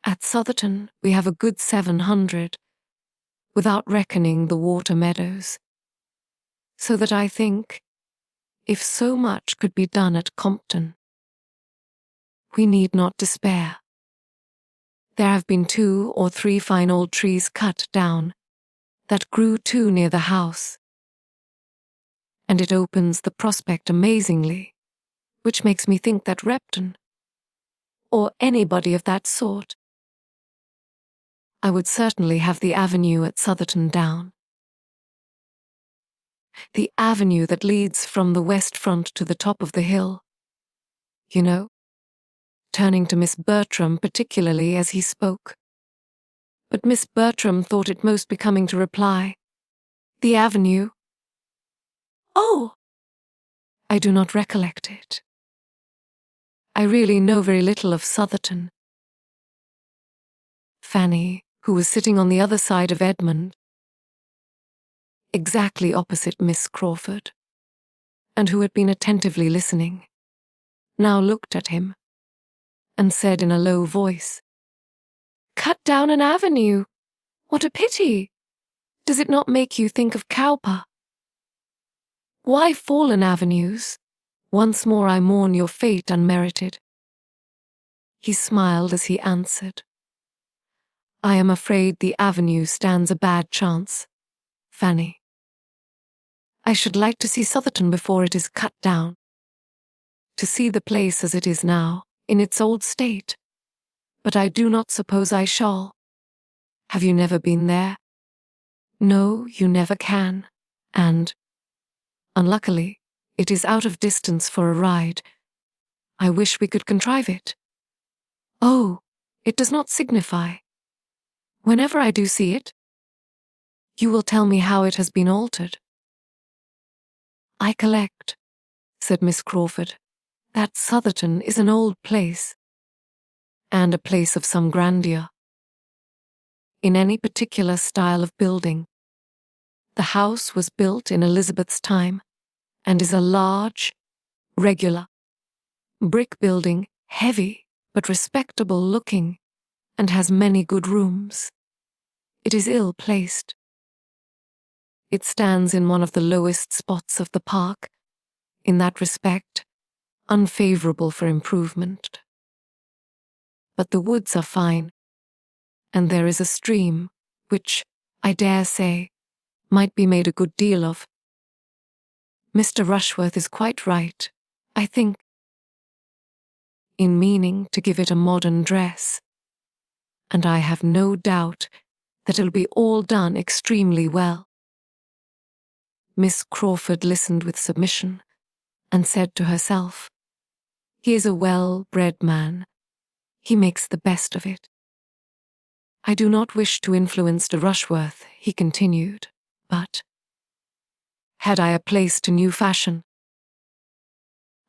at Southerton we have a good 700, without reckoning the water meadows, so that I think, if so much could be done at Compton, we need not despair. There have been 2 or 3 fine old trees cut down that grew too near the house, and it opens the prospect amazingly, which makes me think that Repton, or anybody of that sort. I would certainly have the avenue at Southerton down. The avenue that leads from the west front to the top of the hill. You know, turning to Miss Bertram particularly as he spoke. But Miss Bertram thought it most becoming to reply, "The avenue? Oh! I do not recollect it. I really know very little of Southerton." Fanny, who was sitting on the other side of Edmund, exactly opposite Miss Crawford, and who had been attentively listening, now looked at him and said in a low voice, "Cut down an avenue! What a pity! Does it not make you think of Cowper? Why fallen avenues? Once more I mourn your fate unmerited." He smiled as he answered, "I am afraid the avenue stands a bad chance, Fanny. I should like to see Southerton before it is cut down. To see the place as it is now, in its old state. But I do not suppose I shall. Have you never been there? No, you never can. And, unluckily, it is out of distance for a ride. I wish we could contrive it. Oh, it does not signify. Whenever I do see it, you will tell me how it has been altered." "I collect," said Miss Crawford, "that Southerton is an old place, and a place of some grandeur. In any particular style of building. The house was built in Elizabeth's time, and is a large, regular, brick building, heavy, but respectable looking, and has many good rooms. It is ill placed. It stands in one of the lowest spots of the park, in that respect, unfavourable for improvement. But the woods are fine, and there is a stream, which, I dare say, might be made a good deal of. Mr. Rushworth is quite right, I think, in meaning to give it a modern dress, and I have no doubt that it'll be all done extremely well." Miss Crawford listened with submission, and said to herself, "He is a well-bred man. He makes the best of it." "I do not wish to influence de Rushworth," he continued, "but, had I a place to new fashion,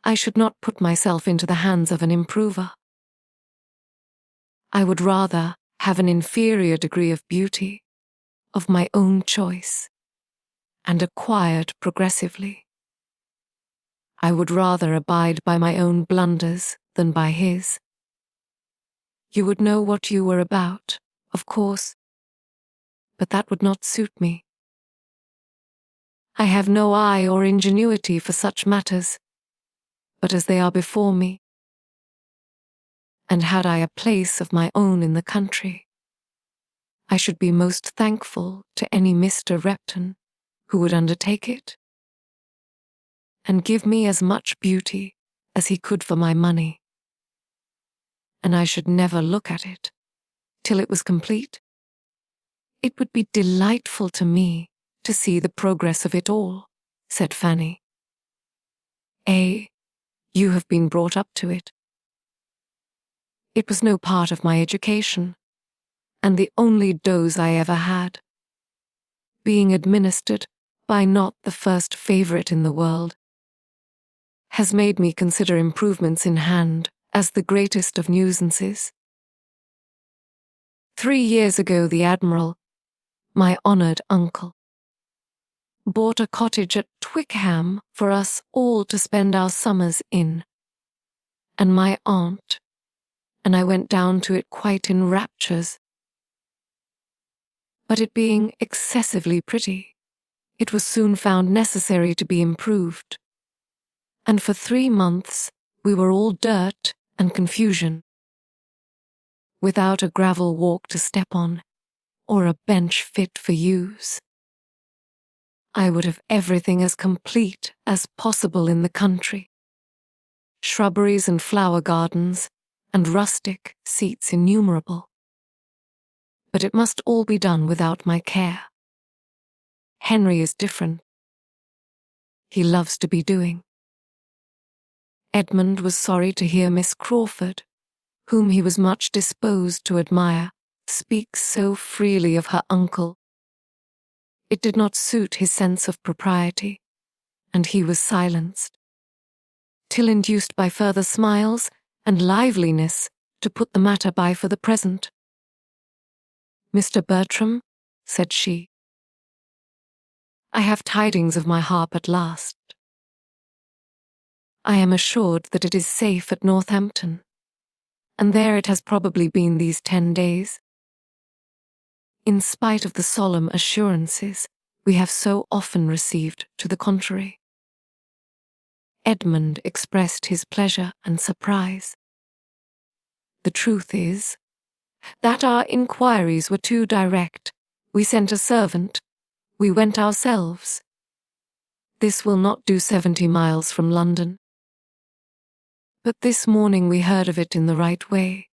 I should not put myself into the hands of an improver. I would rather have an inferior degree of beauty, of my own choice, and acquired progressively. I would rather abide by my own blunders than by his. You would know what you were about, of course, but that would not suit me. I have no eye or ingenuity for such matters, but as they are before me, and had I a place of my own in the country, I should be most thankful to any Mr. Repton who would undertake it, and give me as much beauty as he could for my money, and I should never look at it till it was complete. It would be delightful to me to see the progress of it all," said Fanny. You have been brought up to it. It was no part of my education, and the only dose I ever had, being administered by not the first favourite in the world, has made me consider improvements in hand as the greatest of nuisances. 3 years ago the Admiral, my honoured uncle, bought a cottage at Twickenham for us all to spend our summers in, and my aunt and I went down to it quite in raptures. But it being excessively pretty, it was soon found necessary to be improved, and for 3 months we were all dirt and confusion, without a gravel walk to step on, or a bench fit for use. I would have everything as complete as possible in the country. Shrubberies and flower gardens, and rustic seats innumerable. But it must all be done without my care. Henry is different. He loves to be doing. Edmund was sorry to hear Miss Crawford, whom he was much disposed to admire, speak so freely of her uncle. It did not suit his sense of propriety, and he was silenced, till induced by further smiles and liveliness to put the matter by for the present. "Mr. Bertram," said she, "I have tidings of my harp at last. I am assured that it is safe at Northampton, and there it has probably been these 10 days. In spite of the solemn assurances we have so often received to the contrary." Edmund expressed his pleasure and surprise. "The truth is that our inquiries were too direct. We sent a servant. We went ourselves. This will not do 70 miles from London. But this morning we heard of it in the right way.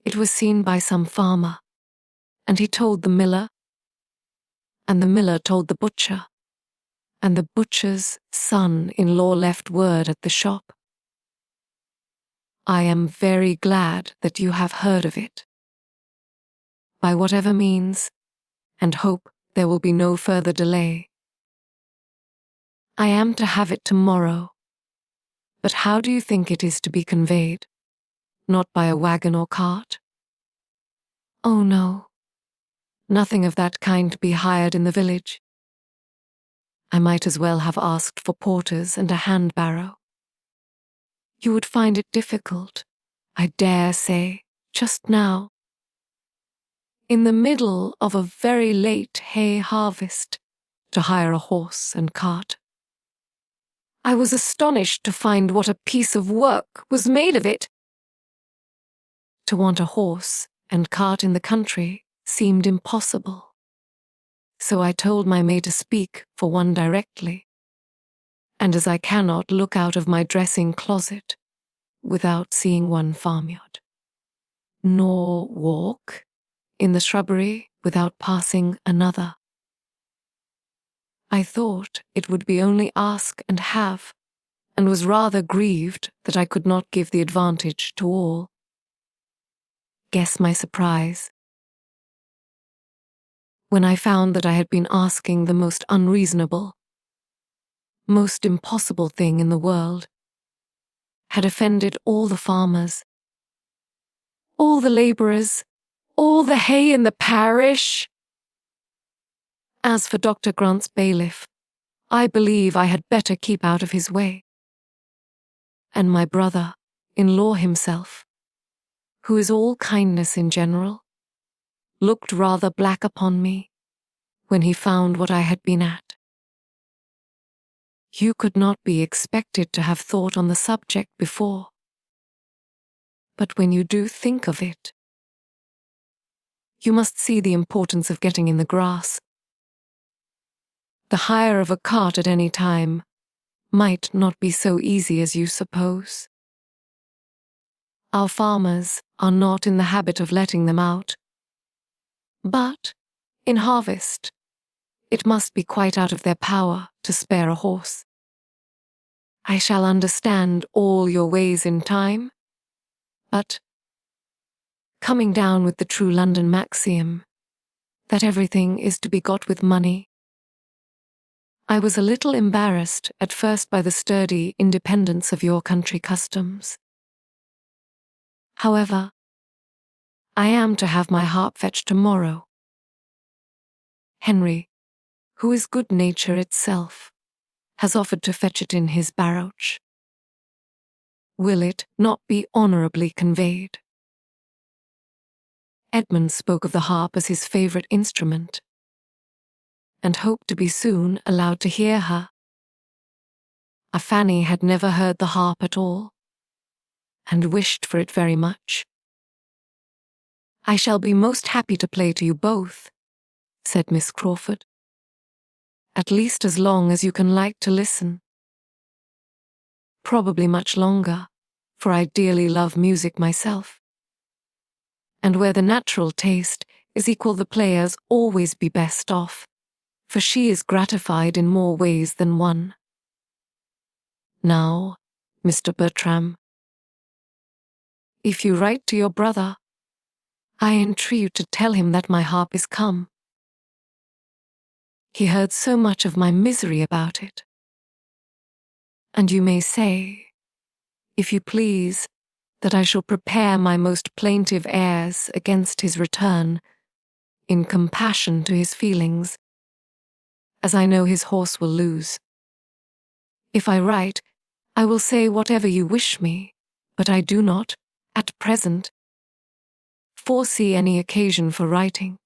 It was seen by some farmer, and he told the miller, and the miller told the butcher, and the butcher's son-in-law left word at the shop. I am very glad that you have heard of it, by whatever means, and hope there will be no further delay. I am to have it tomorrow, but how do you think it is to be conveyed? Not by a wagon or cart? Oh no, nothing of that kind to be hired in the village. I might as well have asked for porters and a hand-barrow. You would find it difficult, I dare say, just now, in the middle of a very late hay harvest, to hire a horse and cart. I was astonished to find what a piece of work was made of it. To want a horse and cart in the country seemed impossible. So I told my maid to speak for one directly, and as I cannot look out of my dressing closet without seeing one farmyard, nor walk in the shrubbery without passing another, I thought it would be only ask and have, and was rather grieved that I could not give the advantage to all. Guess my surprise when I found that I had been asking the most unreasonable, most impossible thing in the world, had offended all the farmers, all the labourers, all the hay in the parish. As for Dr. Grant's bailiff, I believe I had better keep out of his way. And my brother-in-law himself, who is all kindness in general, looked rather black upon me when he found what I had been at. You could not be expected to have thought on the subject before, but when you do think of it, you must see the importance of getting in the grass. The hire of a cart at any time might not be so easy as you suppose. Our farmers are not in the habit of letting them out, but in harvest it must be quite out of their power to spare a horse. I shall understand all your ways in time, but coming down with the true London maxim that everything is to be got with money, I was a little embarrassed at first by the sturdy independence of your country customs. However, I am to have my harp fetched tomorrow. Henry, who is good nature itself, has offered to fetch it in his barouche. Will it not be honourably conveyed? Edmund spoke of the harp as his favourite instrument, and hoped to be soon allowed to hear her. A Fanny had never heard the harp at all, and wished for it very much. I shall be most happy to play to you both, said Miss Crawford, at least as long as you can like to listen. Probably much longer, for I dearly love music myself. And where the natural taste is equal, the players always be best off, for she is gratified in more ways than one. Now, Mr. Bertram, if you write to your brother, I entreat you to tell him that my harp is come. He heard so much of my misery about it. And you may say, if you please, that I shall prepare my most plaintive airs against his return, in compassion to his feelings, as I know his horse will lose. If I write, I will say whatever you wish me, but I do not, at present, foresee any occasion for writing.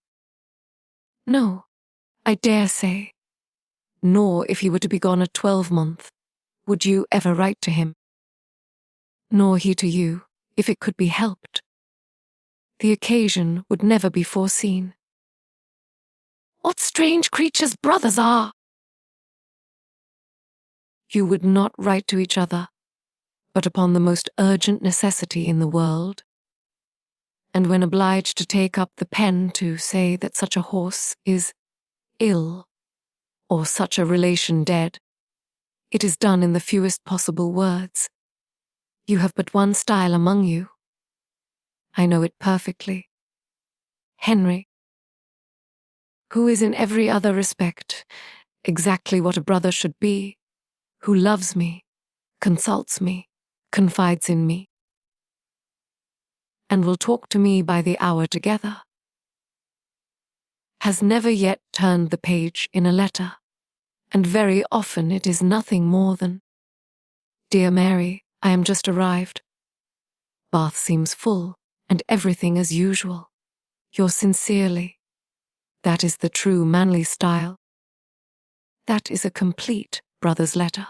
No, I dare say. Nor if he were to be gone a 12-month, would you ever write to him. Nor he to you, if it could be helped. The occasion would never be foreseen. What strange creatures brothers are! You would not write to each other, but upon the most urgent necessity in the world, and when obliged to take up the pen to say that such a horse is ill, or such a relation dead, it is done in the fewest possible words. You have but one style among you. I know it perfectly. Henry, who is in every other respect exactly what a brother should be, who loves me, consults me, confides in me, and will talk to me by the hour together, has never yet turned the page in a letter, and very often it is nothing more than, "Dear Mary, I am just arrived. Bath seems full, and everything as usual. Yours sincerely." That is the true manly style. That is a complete brother's letter.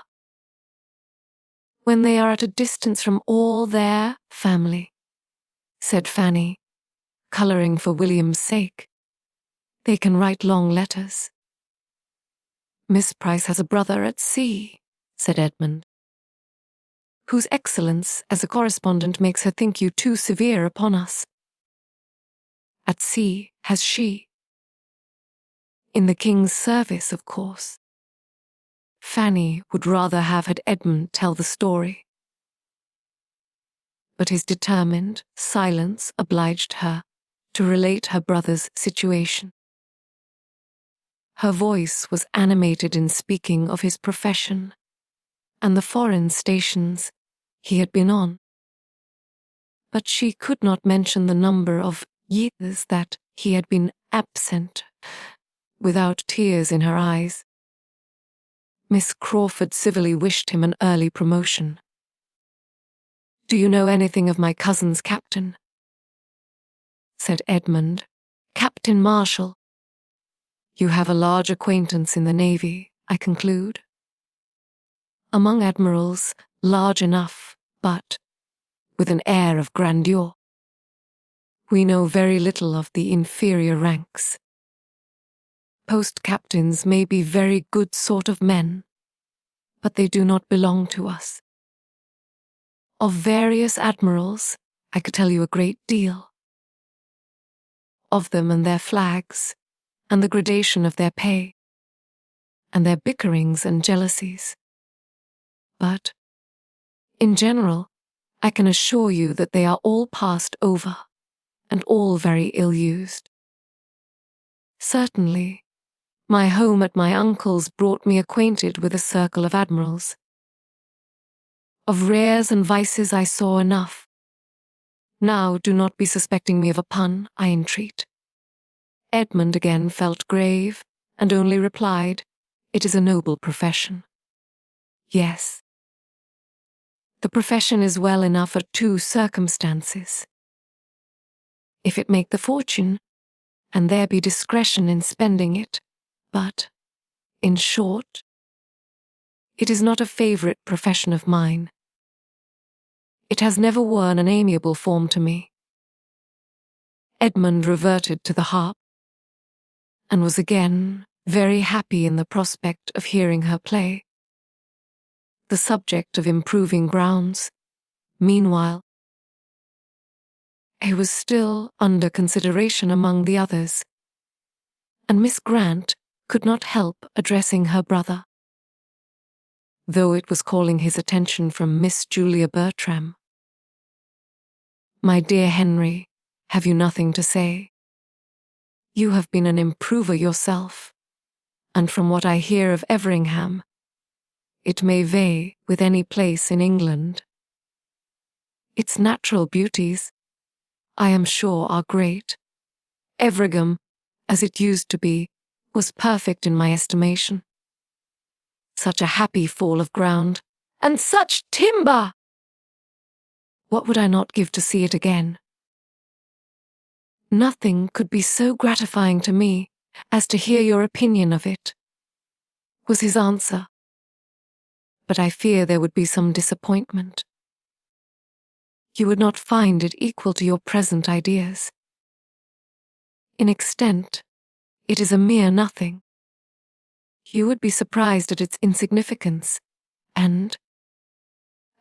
When they are at a distance from all their family, said Fanny, colouring for William's sake, they can write long letters. Miss Price has a brother at sea, said Edmund, whose excellence as a correspondent makes her think you too severe upon us. At sea, has she? In the King's service, of course. Fanny would rather have had Edmund tell the story. But his determined silence obliged her to relate her brother's situation. Her voice was animated in speaking of his profession and the foreign stations he had been on. But she could not mention the number of years that he had been absent, without tears in her eyes. Miss Crawford civilly wished him an early promotion. "Do you know anything of my cousin's captain?" said Edmund. "Captain Marshall. You have a large acquaintance in the Navy, I conclude. Among admirals, large enough, but with an air of grandeur. We know very little of the inferior ranks. Post-captains may be very good sort of men, but they do not belong to us. Of various admirals, I could tell you a great deal. Of them and their flags, and the gradation of their pay, and their bickerings and jealousies. But, in general, I can assure you that they are all passed over, and all very ill-used. Certainly, my home at my uncle's brought me acquainted with a circle of admirals. Of rares and vices I saw enough. Now do not be suspecting me of a pun, I entreat." Edmund again felt grave, and only replied, "It is a noble profession." "Yes. The profession is well enough at two circumstances. If it make the fortune, and there be discretion in spending it, but, in short, it is not a favourite profession of mine. It has never worn an amiable form to me." Edmund reverted to the harp, and was again very happy in the prospect of hearing her play. The subject of improving grounds, Meanwhile, he was still under consideration among the others, and Miss Grant could not help addressing her brother, though it was calling his attention from Miss Julia Bertram. "My dear Henry, have you nothing to say? You have been an improver yourself, and from what I hear of Everingham, it may vie with any place in England. Its natural beauties, I am sure, are great. Everingham, as it used to be, was perfect in my estimation. Such a happy fall of ground, and such timber! What would I not give to see it again? Nothing could be so gratifying to me as to hear your opinion of it," was his answer. "But I fear there would be some disappointment. You would not find it equal to your present ideas. In extent, it is a mere nothing. You would be surprised at its insignificance, and,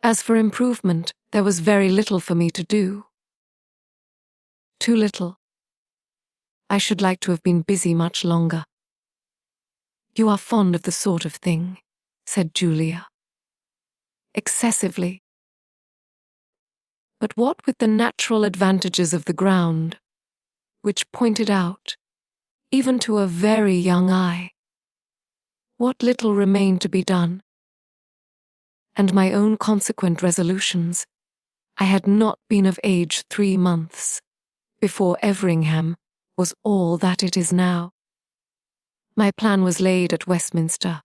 as for improvement, there was very little for me to do. Too little. I should like to have been busy much longer." "You are fond of the sort of thing," said Julia. "Excessively. But what with the natural advantages of the ground, which pointed out, even to a very young eye, what little remained to be done, and my own consequent resolutions, I had not been of age 3 months before Everingham was all that it is now. My plan was laid at Westminster,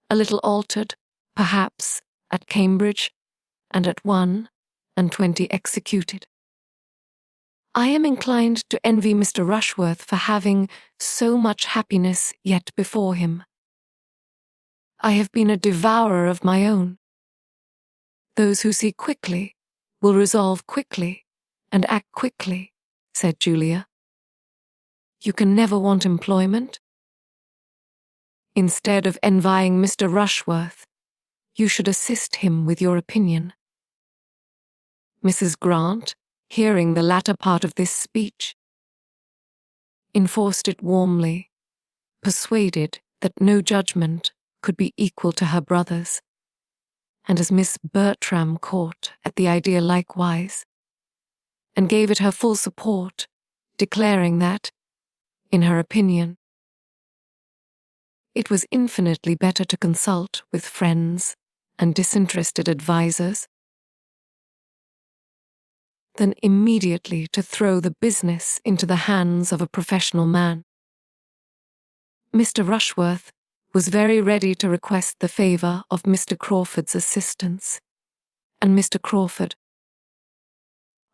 a little altered, perhaps, at Cambridge, and at 21 executed. I am inclined to envy Mr. Rushworth for having so much happiness yet before him. I have been a devourer of my own. Those who see quickly will resolve quickly and act quickly," said Julia. "You can never want employment. Instead of envying Mr. Rushworth, you should assist him with your opinion." Mrs. Grant, hearing the latter part of this speech, enforced it warmly, persuaded that no judgment could be equal to her brother's, and as Miss Bertram caught at the idea likewise, and gave it her full support, declaring that, in her opinion, it was infinitely better to consult with friends and disinterested advisers than immediately to throw the business into the hands of a professional man. Mr. Rushworth was very ready to request the favour of Mr. Crawford's assistance, and Mr. Crawford,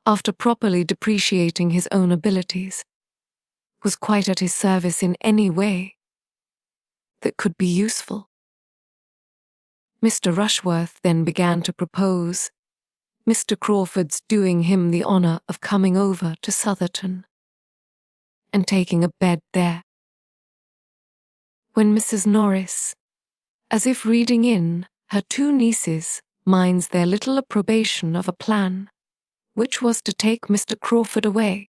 after properly depreciating his own abilities, was quite at his service in any way that could be useful. Mr. Rushworth then began to propose Mr. Crawford's doing him the honour of coming over to Southerton and taking a bed there, when Mrs. Norris, as if reading in her 2 nieces' minds their little approbation of a plan which was to take Mr. Crawford away,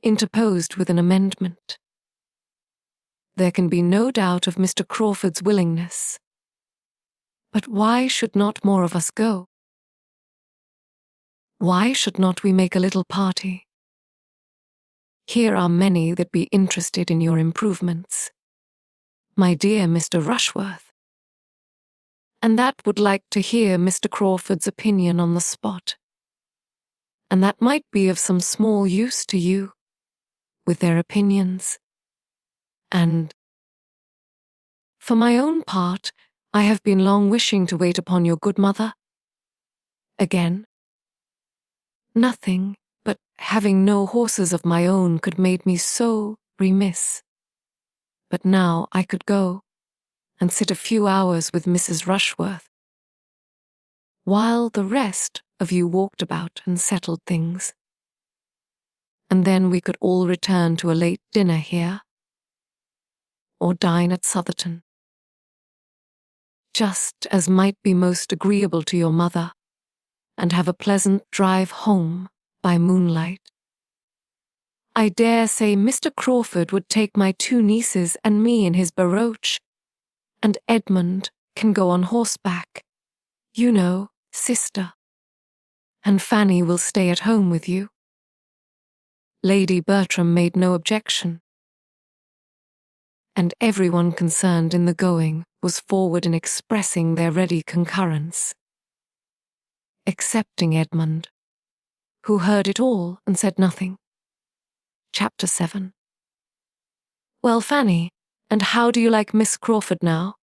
interposed with an amendment. "There can be no doubt of Mr. Crawford's willingness, but why should not more of us go? Why should not we make a little party? Here are many that be interested in your improvements, my dear Mr. Rushworth, and that would like to hear Mr. Crawford's opinion on the spot, and that might be of some small use to you, with their opinions. And, for my own part, I have been long wishing to wait upon your good mother. Again, nothing but having no horses of my own could made me so remiss. But now I could go and sit a few hours with Mrs. Rushworth, while the rest of you walked about and settled things. And then we could all return to a late dinner here, or dine at Southerton, just as might be most agreeable to your mother and have a pleasant drive home by moonlight. I dare say Mr. Crawford would take my 2 nieces and me in his barouche, and Edmund can go on horseback. You know, sister. And Fanny will stay at home with you." Lady Bertram made no objection, and everyone concerned in the going was forward in expressing their ready concurrence, excepting Edmund, who heard it all and said nothing. Chapter 7. "Well, Fanny, and how do you like Miss Crawford now?"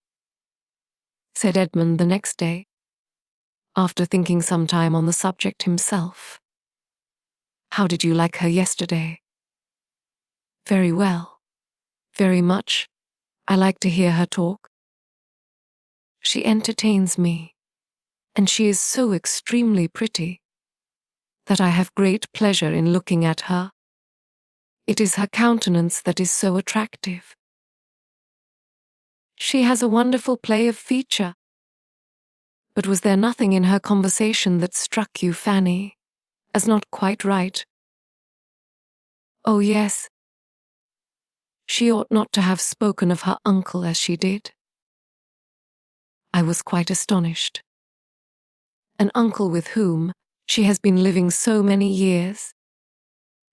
said Edmund the next day, after thinking some time on the subject himself. "How did you like her yesterday?" "Very well. Very much. I like to hear her talk. She entertains me, and she is so extremely pretty that I have great pleasure in looking at her. It is her countenance that is so attractive. She has a wonderful play of feature. But was there nothing in her conversation that struck you, Fanny, as not quite right?" "Oh, yes. She ought not to have spoken of her uncle as she did." I was quite astonished. An uncle with whom she has been living so many years,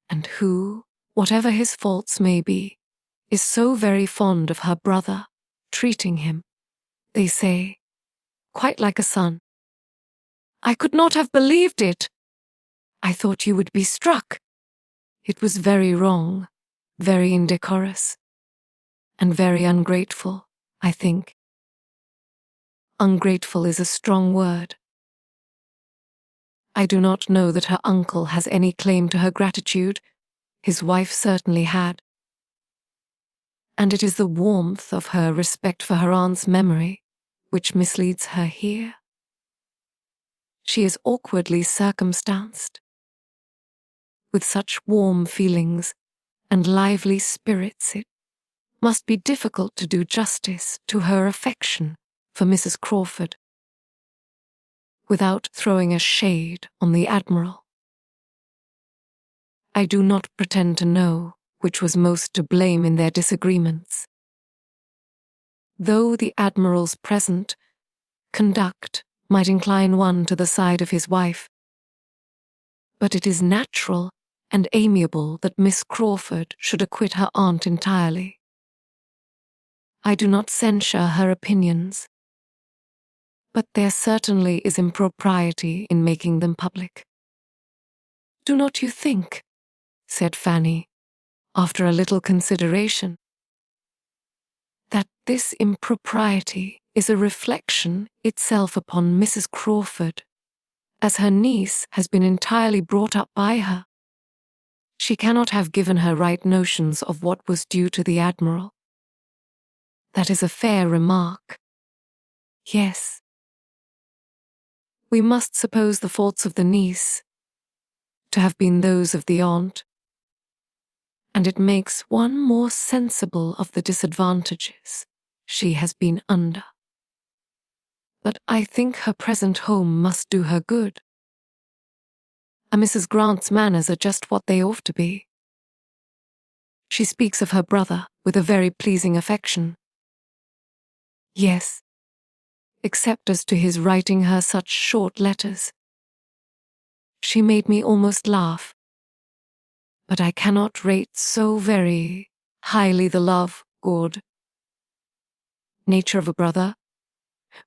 and who, whatever his faults may be, is so very fond of her brother, treating him, they say, quite like a son. I could not have believed it. I thought you would be struck. It was very wrong, very indecorous, and very ungrateful, I think. Ungrateful is a strong word. I do not know that her uncle has any claim to her gratitude. His wife certainly had. And it is the warmth of her respect for her aunt's memory which misleads her here. She is awkwardly circumstanced. With such warm feelings and lively spirits, it must be difficult to do justice to her affection for Mrs. Crawford, without throwing a shade on the Admiral. I do not pretend to know which was most to blame in their disagreements. Though the Admiral's present conduct might incline one to the side of his wife, but it is natural and amiable that Miss Crawford should acquit her aunt entirely. I do not censure her opinions, but there certainly is impropriety in making them public. "Do not you think," said Fanny, after a little consideration, "that this impropriety is a reflection itself upon Mrs. Crawford, as her niece has been entirely brought up by her? She cannot have given her right notions of what was due to the Admiral. That is a fair remark. Yes. We must suppose the faults of the niece to have been those of the aunt, and it makes one more sensible of the disadvantages she has been under. But I think her present home must do her good. And Mrs. Grant's manners are just what they ought to be. She speaks of her brother with a very pleasing affection. Yes, except as to his writing her such short letters. She made me almost laugh. But I cannot rate so very highly the love, good nature of a brother,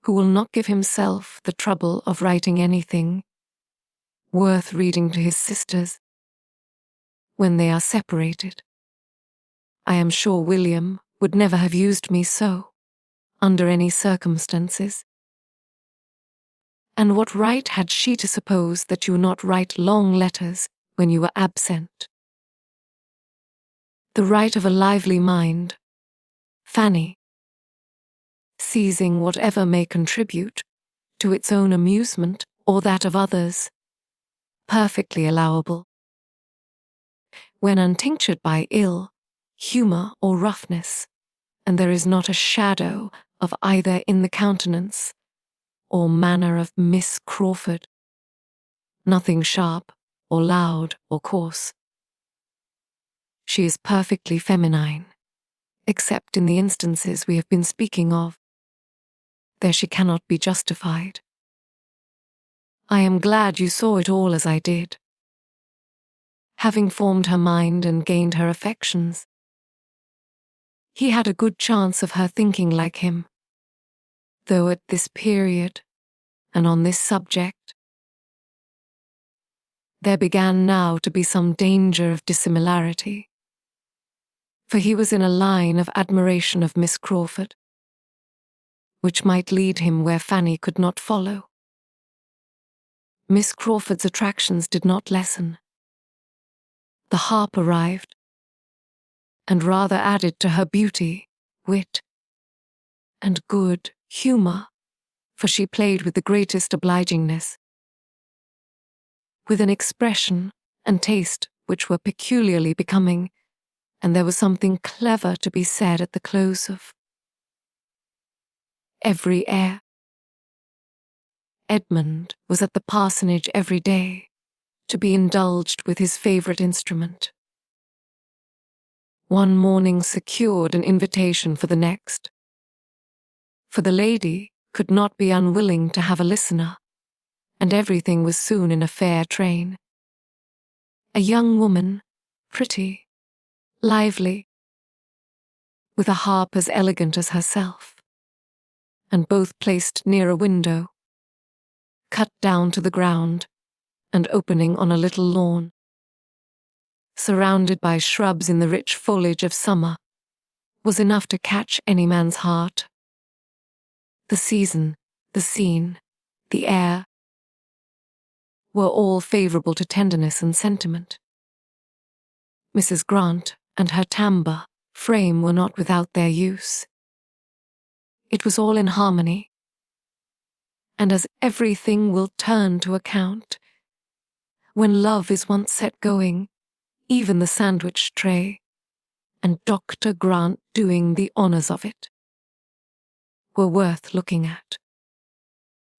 who will not give himself the trouble of writing anything worth reading to his sisters when they are separated. I am sure William would never have used me so, under any circumstances. And what right had she to suppose that you would not write long letters when you were absent? The right of a lively mind, Fanny, seizing whatever may contribute to its own amusement or that of others, perfectly allowable. When untinctured by ill humor or roughness, and there is not a shadow of either in the countenance or manner of Miss Crawford, nothing sharp or loud or coarse. She is perfectly feminine, except in the instances we have been speaking of. There she cannot be justified. I am glad you saw it all as I did. Having formed her mind and gained her affections, he had a good chance of her thinking like him, though at this period, and on this subject, there began now to be some danger of dissimilarity, for he was in a line of admiration of Miss Crawford, which might lead him where Fanny could not follow. Miss Crawford's attractions did not lessen. The harp arrived, and rather added to her beauty, wit, and good humour, for she played with the greatest obligingness, with an expression and taste which were peculiarly becoming, and there was something clever to be said at the close of every air. Edmund was at the parsonage every day, to be indulged with his favourite instrument. One morning secured an invitation for the next, for the lady could not be unwilling to have a listener, and everything was soon in a fair train. A young woman, pretty, lively, with a harp as elegant as herself, and both placed near a window, cut down to the ground, and opening on a little lawn, surrounded by shrubs in the rich foliage of summer, was enough to catch any man's heart. The season, the scene, the air, were all favourable to tenderness and sentiment. Mrs. Grant and her timbre frame were not without their use. It was all in harmony, and as everything will turn to account, when love is once set going, even the sandwich tray, and Dr. Grant doing the honours of it, were worth looking at.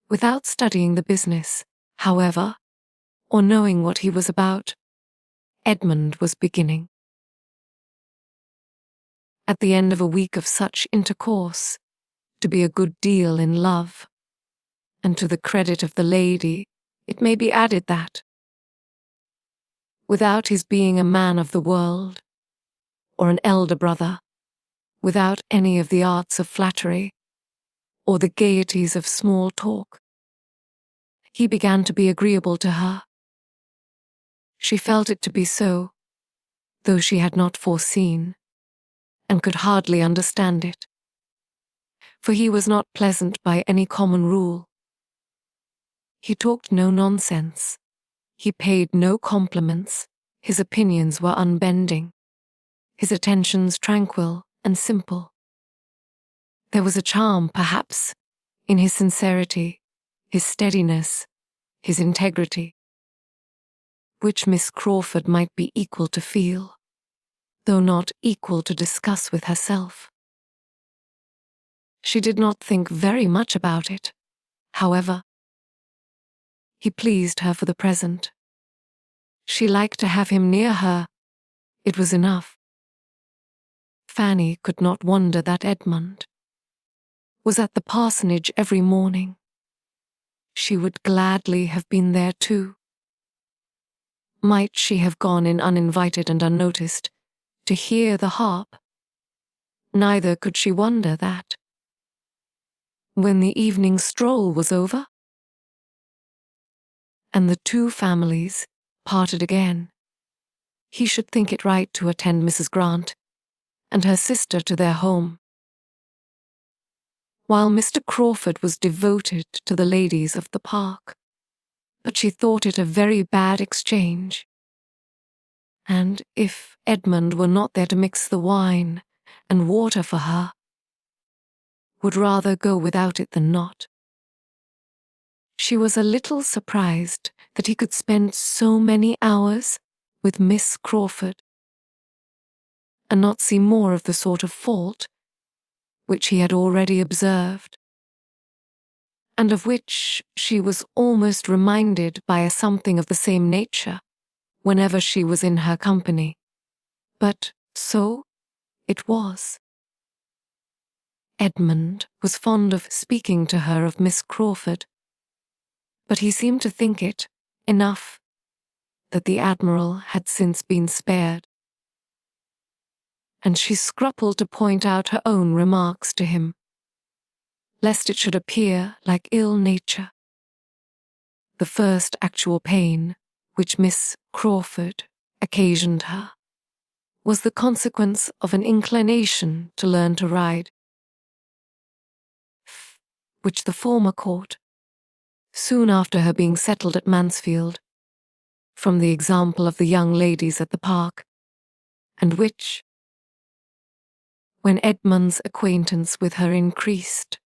Without studying the business, however, or knowing what he was about, Edmund was beginning. At the end of a week of such intercourse, to be a good deal in love, and to the credit of the lady, it may be added that, without his being a man of the world, or an elder brother, without any of the arts of flattery, or the gaieties of small talk, he began to be agreeable to her. She felt it to be so, though she had not foreseen, and could hardly understand it, for he was not pleasant by any common rule. He talked no nonsense, he paid no compliments, his opinions were unbending, his attentions tranquil and simple. There was a charm, perhaps, in his sincerity, his steadiness, his integrity, which Miss Crawford might be equal to feel, though not equal to discuss with herself. She did not think very much about it, however. He pleased her for the present. She liked to have him near her. It was enough. Fanny could not wonder that Edmund was at the parsonage every morning. She would gladly have been there too. Might she have gone in uninvited and unnoticed to hear the harp? Neither could she wonder that, when the evening stroll was over, and the two families parted again, he should think it right to attend Mrs. Grant and her sister to their home, while Mr. Crawford was devoted to the ladies of the park. But she thought it a very bad exchange, and if Edmund were not there to mix the wine and water for her, would rather go without it than not. She was a little surprised that he could spend so many hours with Miss Crawford, and not see more of the sort of fault which he had already observed, and of which she was almost reminded by a something of the same nature whenever she was in her company. But so it was. Edmund was fond of speaking to her of Miss Crawford, but he seemed to think it enough that the Admiral had since been spared, and she scrupled to point out her own remarks to him, lest it should appear like ill nature. The first actual pain which Miss Crawford occasioned her was the consequence of an inclination to learn to ride, which the former caught, soon after her being settled at Mansfield, from the example of the young ladies at the park, and which, when Edmund's acquaintance with her increased,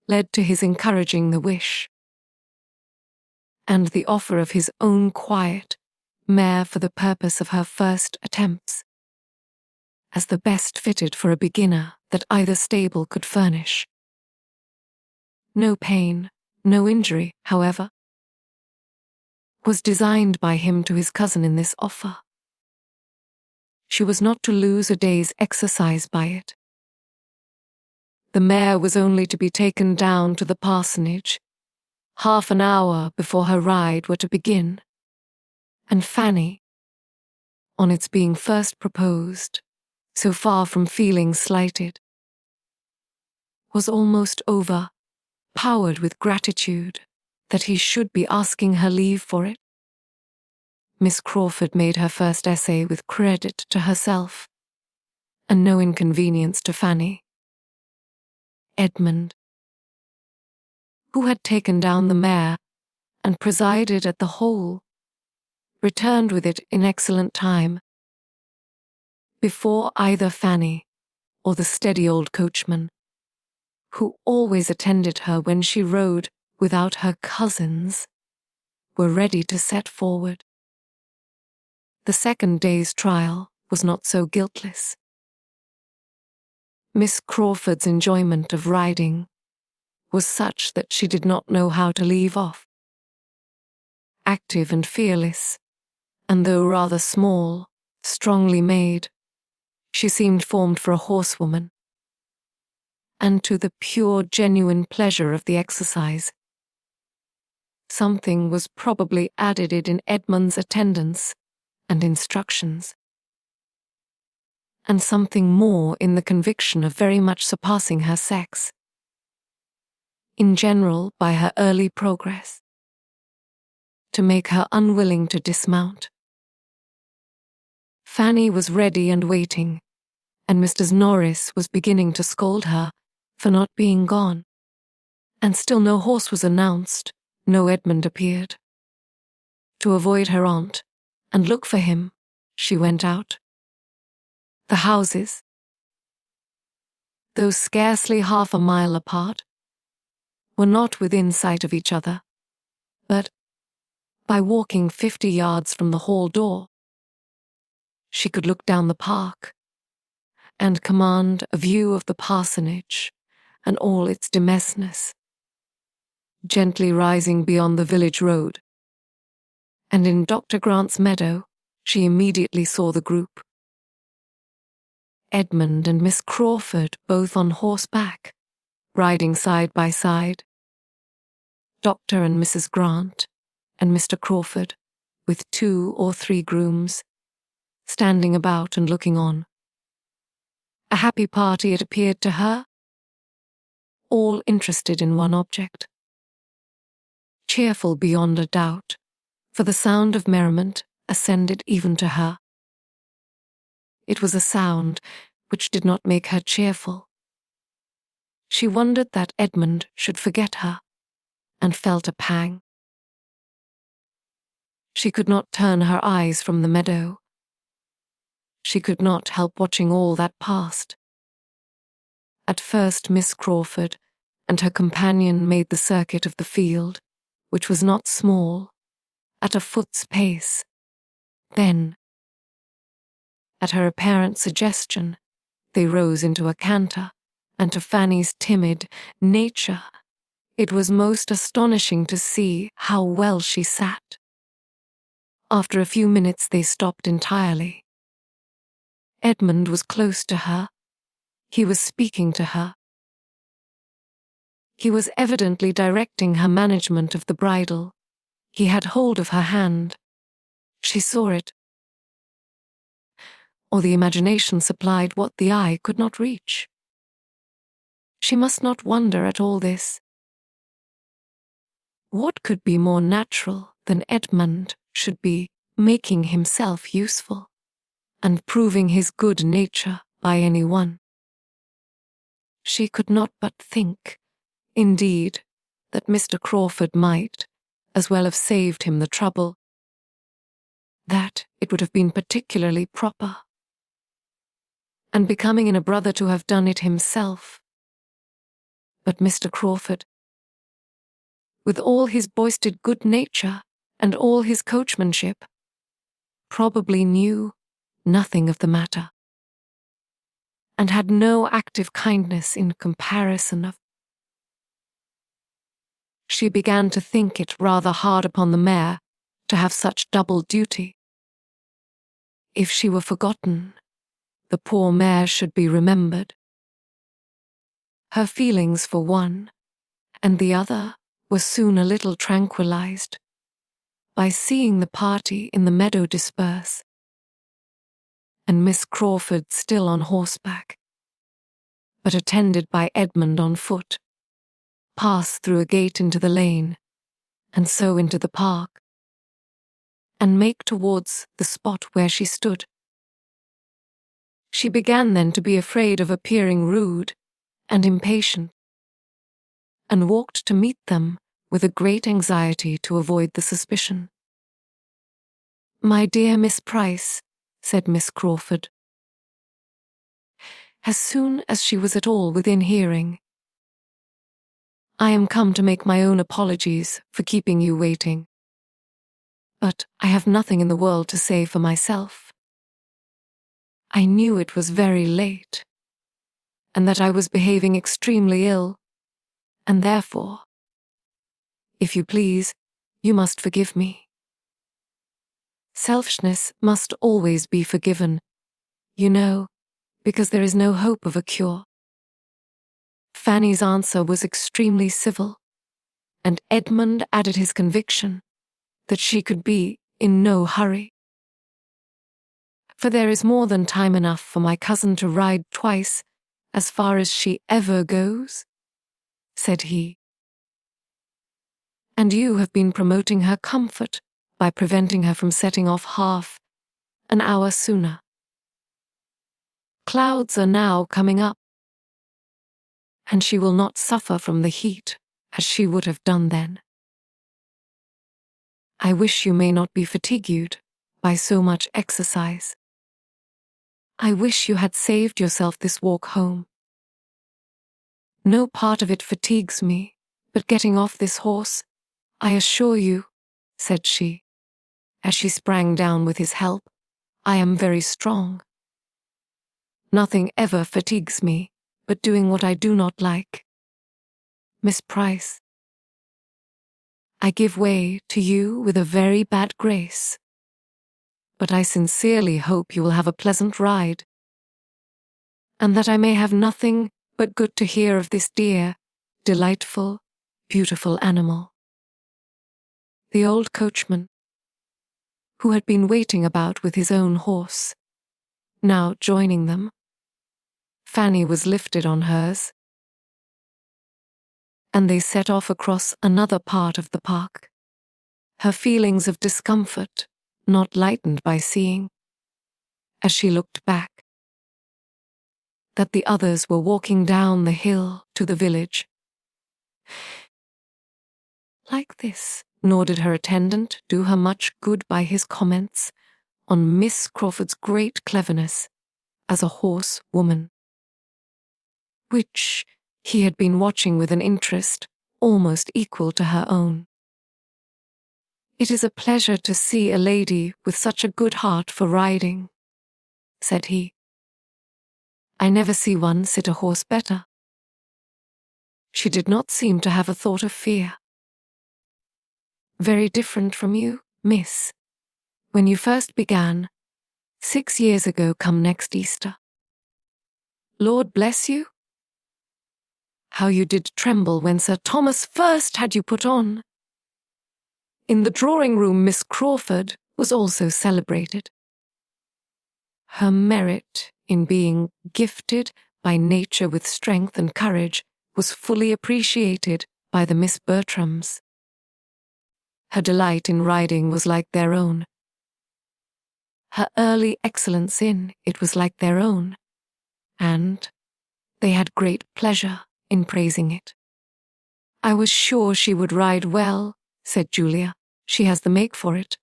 led to his encouraging the wish, and the offer of his own quiet mare for the purpose of her first attempts, as the best fitted for a beginner that either stable could furnish. No pain, no injury, however, was designed by him to his cousin in this offer. She was not to lose a day's exercise by it. The mare was only to be taken down to the parsonage half an hour before her ride were to begin, and Fanny, on its being first proposed, so far from feeling slighted, was almost overpowered with gratitude that he should be asking her leave for it. Miss Crawford made her first essay with credit to herself, and no inconvenience to Fanny. Edmund, who had taken down the mare and presided at the whole, returned with it in excellent time, before either Fanny or the steady old coachman, who always attended her when she rode without her cousins, were ready to set forward. The second day's trial was not so guiltless. Miss Crawford's enjoyment of riding was such that she did not know how to leave off. Active and fearless, and though rather small, strongly made, she seemed formed for a horsewoman, and to the pure, genuine pleasure of the exercise. Something was probably added in Edmund's attendance and instructions, and something more in the conviction of very much surpassing her sex, in general by her early progress, to make her unwilling to dismount. Fanny was ready and waiting, and Mr. Norris was beginning to scold her for not being gone, and still no horse was announced, no Edmund appeared. To avoid her aunt and look for him, she went out. The houses, though scarcely half a mile apart, were not within sight of each other, but, by walking 50 yards from the hall door, she could look down the park and command a view of the parsonage and all its demesnes, gently rising beyond the village road, and in Dr. Grant's meadow she immediately saw the group. Edmund and Miss Crawford both on horseback, riding side by side. Dr. and Mrs. Grant, and Mr. Crawford, with 2 or 3 grooms, standing about and looking on. A happy party it appeared to her, all interested in one object. Cheerful beyond a doubt, for the sound of merriment ascended even to her. It was a sound which did not make her cheerful. She wondered that Edmund should forget her, and felt a pang. She could not turn her eyes from the meadow. She could not help watching all that passed. At first Miss Crawford and her companion made the circuit of the field, which was not small, at a foot's pace. Then, at her apparent suggestion, they rose into a canter, and to Fanny's timid nature It was most astonishing to see how well she sat. After a few minutes they stopped entirely. Edmund was close to her. He was speaking to her. He was evidently directing her management of the bridle. He had hold of her hand. She saw it. Or the imagination supplied what the eye could not reach. She must not wonder at all this. What could be more natural than Edmund should be making himself useful and proving his good nature by any one? She could not but think, indeed, that Mr. Crawford might as well have saved him the trouble, that it would have been particularly proper and becoming in a brother to have done it himself. But Mr. Crawford, with all his boasted good nature and all his coachmanship, probably knew nothing of the matter, and had no active kindness in comparison of. She began to think it rather hard upon the mare to have such double duty. If she were forgotten, the poor mare should be remembered. Her feelings for one and the other were soon a little tranquilized by seeing the party in the meadow disperse, and Miss Crawford still on horseback, but attended by Edmund on foot, pass through a gate into the lane, and so into the park, and make towards the spot where she stood. She began then to be afraid of appearing rude and impatient, and walked to meet them with a great anxiety to avoid the suspicion. "My dear Miss Price," said Miss Crawford, as soon as she was at all within hearing, "I am come to make my own apologies for keeping you waiting. But I have nothing in the world to say for myself. I knew it was very late, and that I was behaving extremely ill, and therefore, if you please, you must forgive me. Selfishness must always be forgiven, you know, because there is no hope of a cure." Fanny's answer was extremely civil, and Edmund added his conviction that she could be in no hurry. "For there is more than time enough for my cousin to ride twice as far as she ever goes," said he. "And you have been promoting her comfort by preventing her from setting off half an hour sooner. Clouds are now coming up, and she will not suffer from the heat as she would have done then. I wish you may not be fatigued by so much exercise. I wish you had saved yourself this walk home. No part of it fatigues me, but getting off this horse, I assure you," said she, as she sprang down with his help, "I am very strong. Nothing ever fatigues me but doing what I do not like. Miss Price, I give way to you with a very bad grace, but I sincerely hope you will have a pleasant ride, and that I may have nothing but good to hear of this dear, delightful, beautiful animal." The old coachman, who had been waiting about with his own horse, now joining them, Fanny was lifted on hers, and they set off across another part of the park, her feelings of discomfort not lightened by seeing, as she looked back, that the others were walking down the hill to the village. Like this, nor did her attendant do her much good by his comments on Miss Crawford's great cleverness as a horse woman, which he had been watching with an interest almost equal to her own. "It is a pleasure to see a lady with such a good heart for riding," said he. "I never see one sit a horse better." She did not seem to have a thought of fear. Very different from you, miss. When you first began, 6 years ago come next Easter. Lord bless you. How you did tremble when Sir Thomas first had you put on. In the drawing-room Miss Crawford was also celebrated. Her merit in being gifted by nature with strength and courage was fully appreciated by the Miss Bertrams. Her delight in riding was like their own. Her early excellence in it was like their own, and they had great pleasure in praising it. I was sure she would ride well, said Julia. She has the make for it.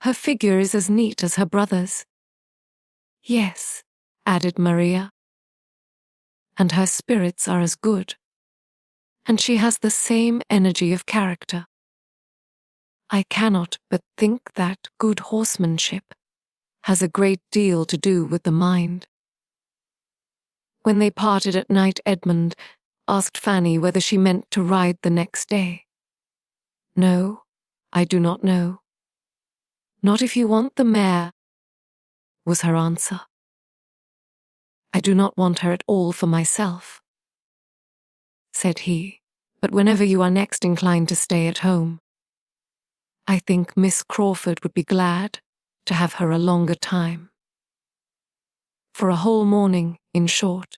Her figure is as neat as her brother's. Yes, added Maria. And her spirits are as good. And she has the same energy of character. I cannot but think that good horsemanship has a great deal to do with the mind. When they parted at night, Edmund asked Fanny whether she meant to ride the next day. No, I do not know. Not if you want the mare, was her answer. I do not want her at all for myself, said he, but whenever you are next inclined to stay at home, I think Miss Crawford would be glad to have her a longer time. For a whole morning, in short.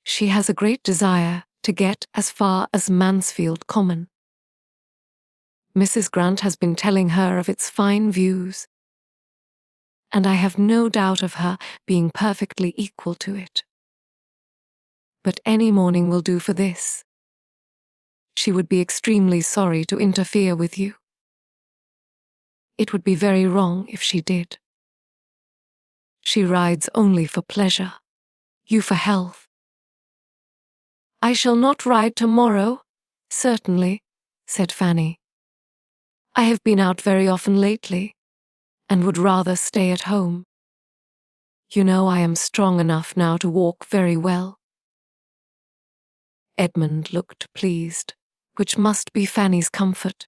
She has a great desire to get as far as Mansfield Common. Mrs. Grant has been telling her of its fine views, and I have no doubt of her being perfectly equal to it. But any morning will do for this. She would be extremely sorry to interfere with you. It would be very wrong if she did. She rides only for pleasure, you for health. I shall not ride tomorrow, certainly, said Fanny. I have been out very often lately, and would rather stay at home. You know I am strong enough now to walk very well. Edmund looked pleased, which must be Fanny's comfort.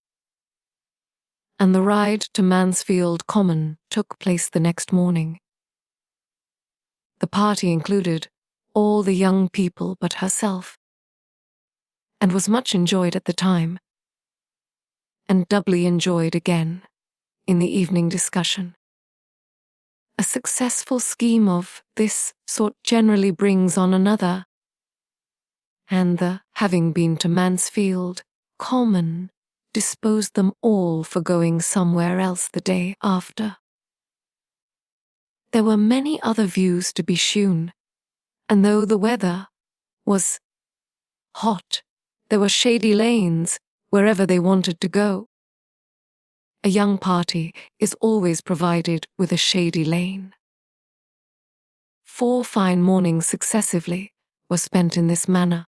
And the ride to Mansfield Common took place the next morning. The party included all the young people but herself, and was much enjoyed at the time, and doubly enjoyed again in the evening discussion. A successful scheme of this sort generally brings on another, and the having been to Mansfield Common disposed them all for going somewhere else the day after. There were many other views to be shewn, and though the weather was hot, there were shady lanes wherever they wanted to go. A young party is always provided with a shady lane. 4 fine mornings successively were spent in this manner,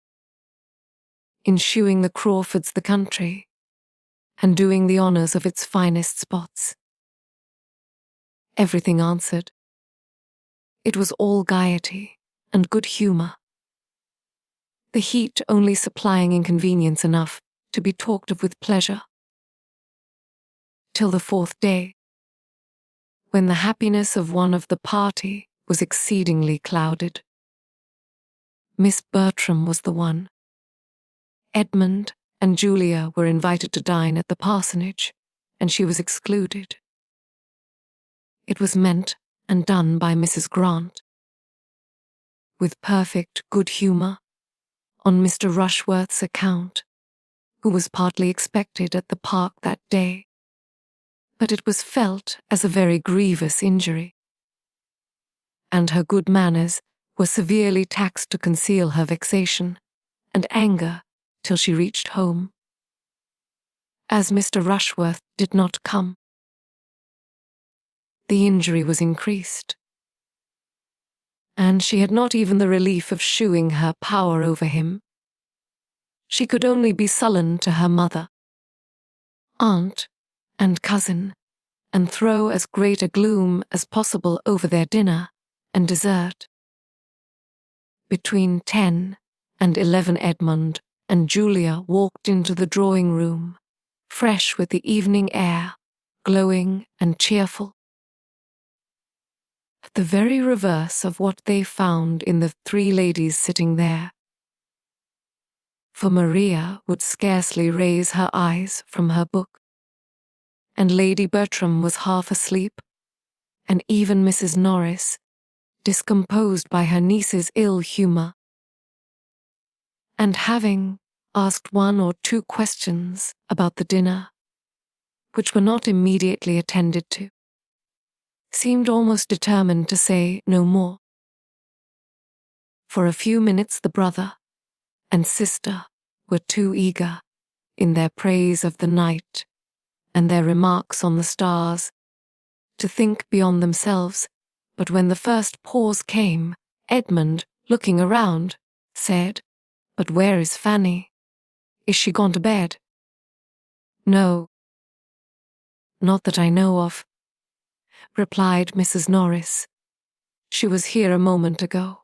in shewing the Crawfords the country, and doing the honours of its finest spots. Everything answered. It was all gaiety and good humour, the heat only supplying inconvenience enough to be talked of with pleasure. Till the 4th day, when the happiness of one of the party was exceedingly clouded. Miss Bertram was the one. Edmund and Julia were invited to dine at the parsonage, and she was excluded. It was meant and done by Mrs. Grant, with perfect good humour, on Mr. Rushworth's account, who was partly expected at the park that day, but it was felt as a very grievous injury, and her good manners were severely taxed to conceal her vexation and anger till she reached home. As Mr. Rushworth did not come, the injury was increased, and she had not even the relief of shewing her power over him. She could only be sullen to her mother, aunt, and cousin, and throw as great a gloom as possible over their dinner and dessert. Between 10 and 11 Edmund and Julia walked into the drawing room, fresh with the evening air, glowing and cheerful. The very reverse of what they found in the three ladies sitting there. For Maria would scarcely raise her eyes from her book, and Lady Bertram was half asleep, and even Mrs. Norris, discomposed by her niece's ill humour, and having asked one or two questions about the dinner, which were not immediately attended to, seemed almost determined to say no more. For a few minutes the brother and sister were too eager in their praise of the night and their remarks on the stars to think beyond themselves, but when the first pause came, Edmund, looking around, said, "But where is Fanny? Is she gone to bed?" "No, not that I know of," replied Mrs. Norris. "She was here a moment ago."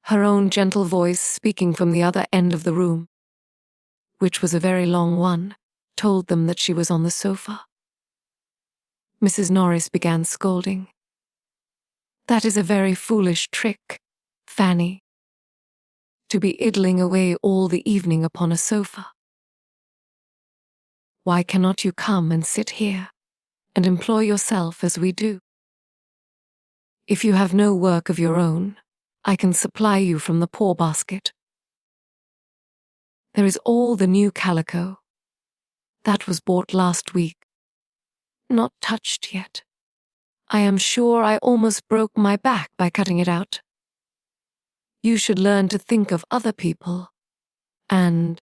Her own gentle voice speaking from the other end of the room, which was a very long one, told them that she was on the sofa. Mrs. Norris began scolding. "That is a very foolish trick, Fanny, to be idling away all the evening upon a sofa. Why cannot you come and sit here and employ yourself as we do? If you have no work of your own, I can supply you from the poor basket. There is all the new calico. That was bought last week. Not touched yet. I am sure I almost broke my back by cutting it out. You should learn to think of other people, and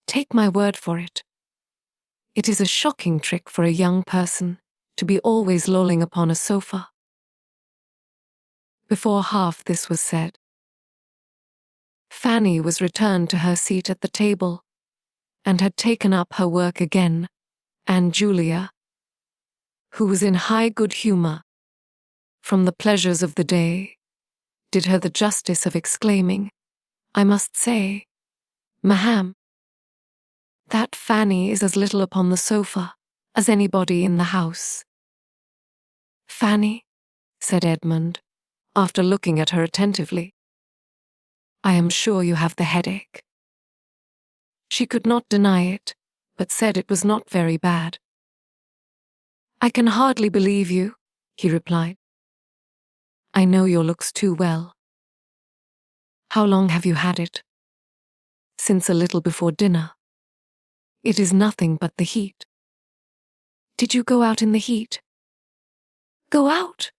take my word for it, it is a shocking trick for a young person to be always lolling upon a sofa." Before half this was said, Fanny was returned to her seat at the table and had taken up her work again, and Julia, who was in high good humour from the pleasures of the day, did her the justice of exclaiming, "I must say, ma'am, that Fanny is as little upon the sofa as anybody in the house." "Fanny," said Edmund, after looking at her attentively, "I am sure you have the headache." She could not deny it, but said it was not very bad. "I can hardly believe you," he replied. "I know your looks too well. How long have you had it?" "Since a little before dinner. It is nothing but the heat." "Did you go out in the heat?" "Go out?"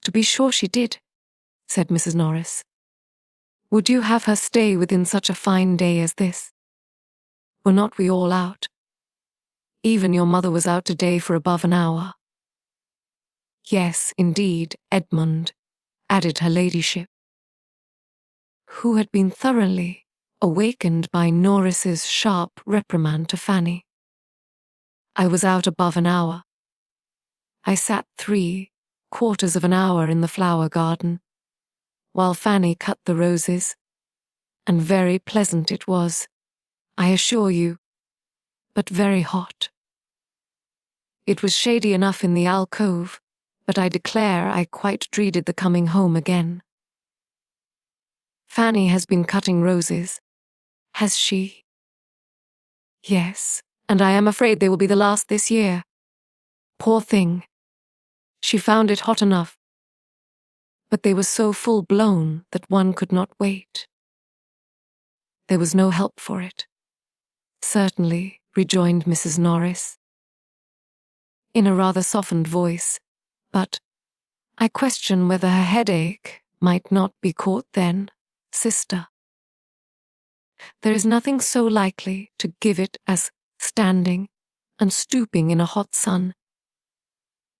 "To be sure she did," said Mrs. Norris. "Would you have her stay within such a fine day as this? Were not we all out? Even your mother was out today for above an hour." "Yes, indeed, Edmund," added her ladyship, who had been thoroughly awakened by Norris's sharp reprimand to Fanny. "I was out above an hour. I sat 3/4 of an hour in the flower garden, while Fanny cut the roses, and very pleasant it was, I assure you, but very hot. It was shady enough in the alcove, but I declare I quite dreaded the coming home again." "Fanny has been cutting roses, has she?" "Yes, and I am afraid they will be the last this year. Poor thing. She found it hot enough, but they were so full-blown that one could not wait. There was no help for it." "Certainly," rejoined Mrs. Norris, in a rather softened voice, "but I question whether her headache might not be caught then, sister. There is nothing so likely to give it as standing and stooping in a hot sun.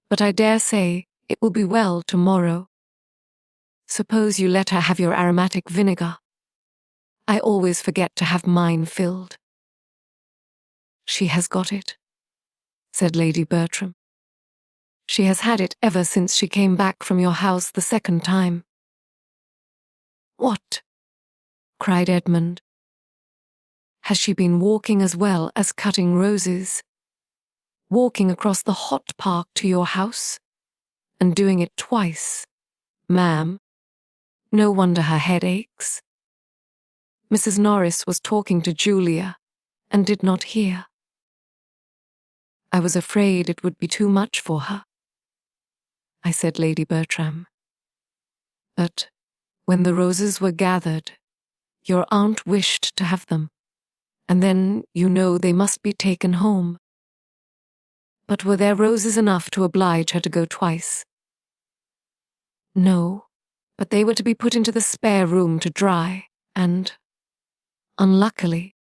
But I dare say it will be well tomorrow. Suppose you let her have your aromatic vinegar. I always forget to have mine filled." "She has got it," said Lady Bertram. "She has had it ever since she came back from your house the second time." "What?" cried Edmund. "Has she been walking as well as cutting roses? Walking across the hot park to your house? And doing it twice? Ma'am, no wonder her head aches." Mrs. Norris was talking to Julia and did not hear. "I was afraid it would be too much for her," I said Lady Bertram. "But when the roses were gathered, your aunt wished to have them, and then you know they must be taken home." "But were there roses enough to oblige her to go twice?" "No, but they were to be put into the spare room to dry, and, unluckily,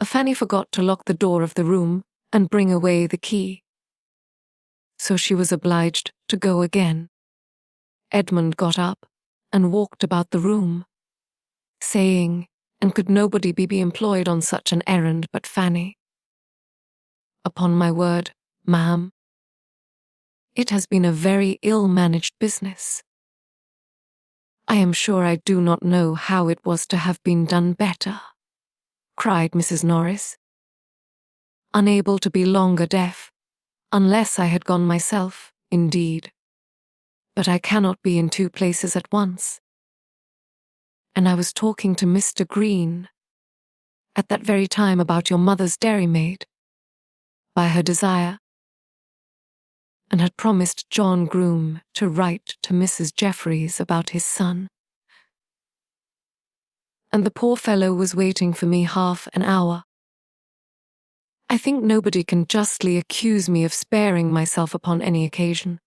Fanny forgot to lock the door of the room and bring away the key. So she was obliged to go again." Edmund got up and walked about the room, saying, "And could nobody be employed on such an errand but Fanny? Upon my word, ma'am, it has been a very ill-managed business. I am sure I do not know how it was to have been done better," cried Mrs. Norris. "Unable to be longer deaf, unless I had gone myself, indeed. But I cannot be in two places at once. And I was talking to Mr. Green at that very time about your mother's dairymaid, by her desire, and had promised John Groom to write to Mrs. Jeffreys about his son. And the poor fellow was waiting for me half an hour. I think nobody can justly accuse me of sparing myself upon any occasion.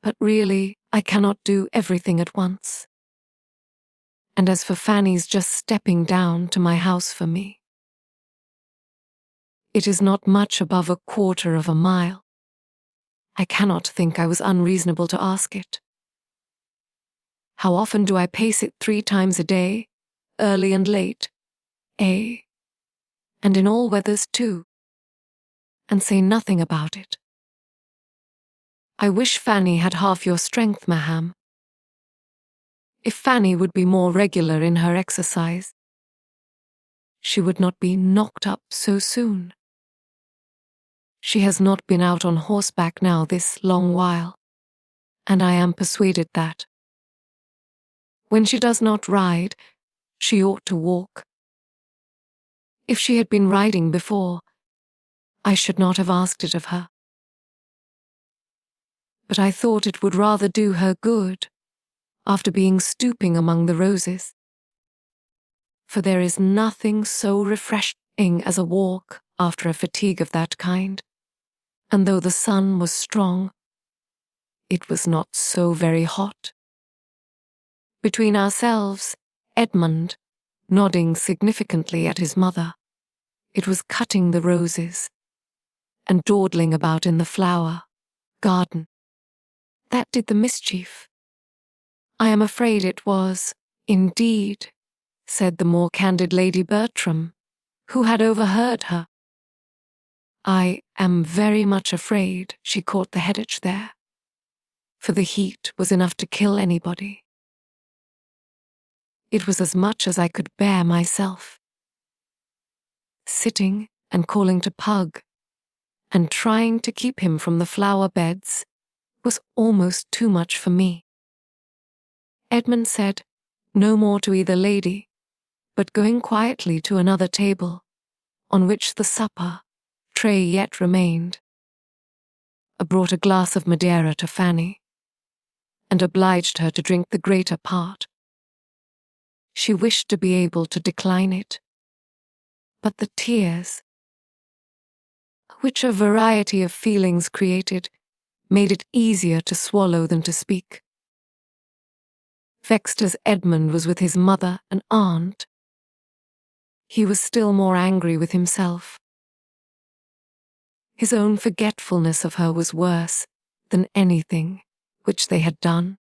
But really, I cannot do everything at once. And as for Fanny's just stepping down to my house for me, it is not much above 1/4 of a mile. I cannot think I was unreasonable to ask it. How often do I pace it 3 times a day, early and late, and in all weathers too, and say nothing about it. I wish Fanny had half your strength, ma'am. If Fanny would be more regular in her exercise, she would not be knocked up so soon. She has not been out on horseback now this long while, and I am persuaded that, when she does not ride, she ought to walk. If she had been riding before, I should not have asked it of her. But I thought it would rather do her good, after being stooping among the roses. For there is nothing so refreshing as a walk after a fatigue of that kind, and though the sun was strong, it was not so very hot. Between ourselves, Edmund, nodding significantly at his mother, it was cutting the roses and dawdling about in the flower garden. That did the mischief. I am afraid it was, indeed, said the more candid Lady Bertram, who had overheard her. I am very much afraid she caught the headache there, for the heat was enough to kill anybody. It was as much as I could bear myself. Sitting and calling to Pug, and trying to keep him from the flower beds, was almost too much for me. Edmund said no more to either lady, but going quietly to another table, on which the supper tray yet remained, brought a glass of Madeira to Fanny, and obliged her to drink the greater part. She wished to be able to decline it, but the tears, which a variety of feelings created, made it easier to swallow than to speak. Vexed as Edmund was with his mother and aunt, he was still more angry with himself. His own forgetfulness of her was worse than anything which they had done.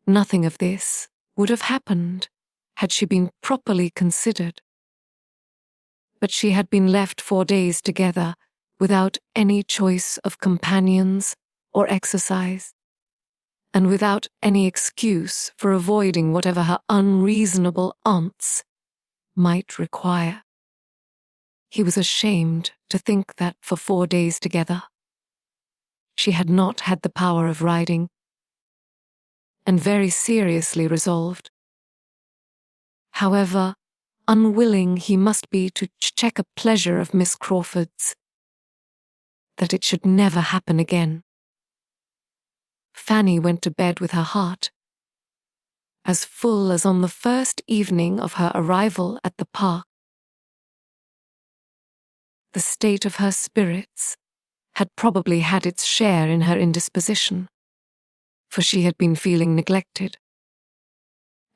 Nothing of this would have happened had she been properly considered. But she had been left 4 days together without any choice of companions or exercise, and without any excuse for avoiding whatever her unreasonable aunts might require. He was ashamed to think that for 4 days together she had not had the power of riding, and very seriously resolved, however unwilling he must be to check a pleasure of Miss Crawford's, that it should never happen again. Fanny went to bed with her heart as full as on the first evening of her arrival at the park. The state of her spirits had probably had its share in her indisposition, for she had been feeling neglected,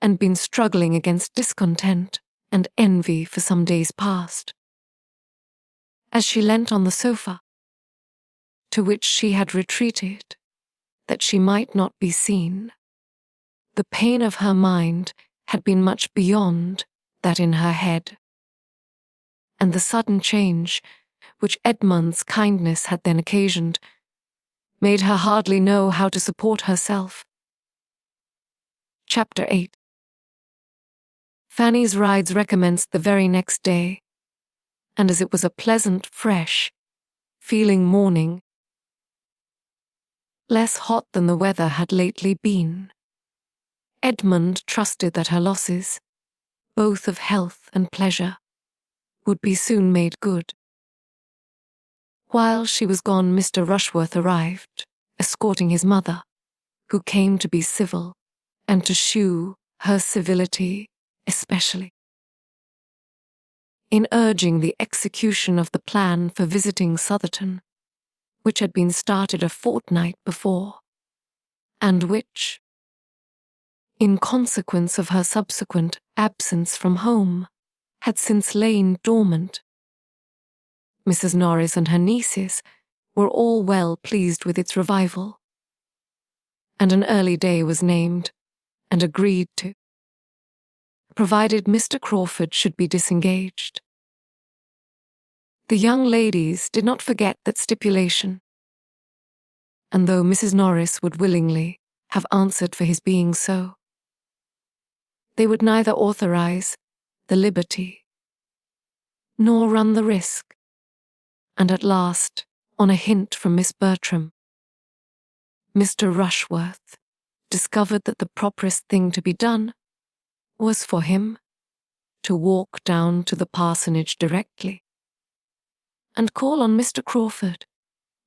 and been struggling against discontent and envy for some days past. As she leant on the sofa, to which she had retreated, that she might not be seen, the pain of her mind had been much beyond that in her head, and the sudden change which Edmund's kindness had then occasioned made her hardly know how to support herself. Chapter 8. Fanny's rides recommenced the very next day, and as it was a pleasant, fresh, feeling morning, less hot than the weather had lately been, Edmund trusted that her losses, both of health and pleasure, would be soon made good. While she was gone, Mr. Rushworth arrived, escorting his mother, who came to be civil, and to shew her civility especially. In urging the execution of the plan for visiting Southerton, which had been started a fortnight before, and which, in consequence of her subsequent absence from home, had since lain dormant, Mrs. Norris and her nieces were all well pleased with its revival, and an early day was named and agreed to, provided Mr. Crawford should be disengaged. The young ladies did not forget that stipulation, and though Mrs. Norris would willingly have answered for his being so, they would neither authorize the liberty nor run the risk, and at last, on a hint from Miss Bertram, Mr. Rushworth discovered that the properest thing to be done was for him to walk down to the parsonage directly and call on Mr. Crawford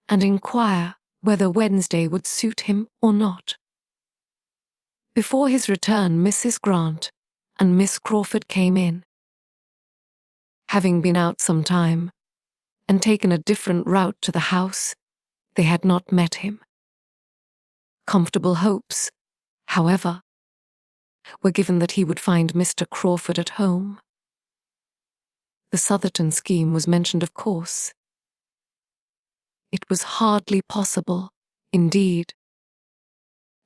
and inquire whether Wednesday would suit him or not. Before his return, Mrs. Grant and Miss Crawford came in. Having been out some time and taken a different route to the house, they had not met him. Comfortable hopes, however, were given that he would find Mr. Crawford at home. The Southerton scheme was mentioned, of course. It was hardly possible, indeed,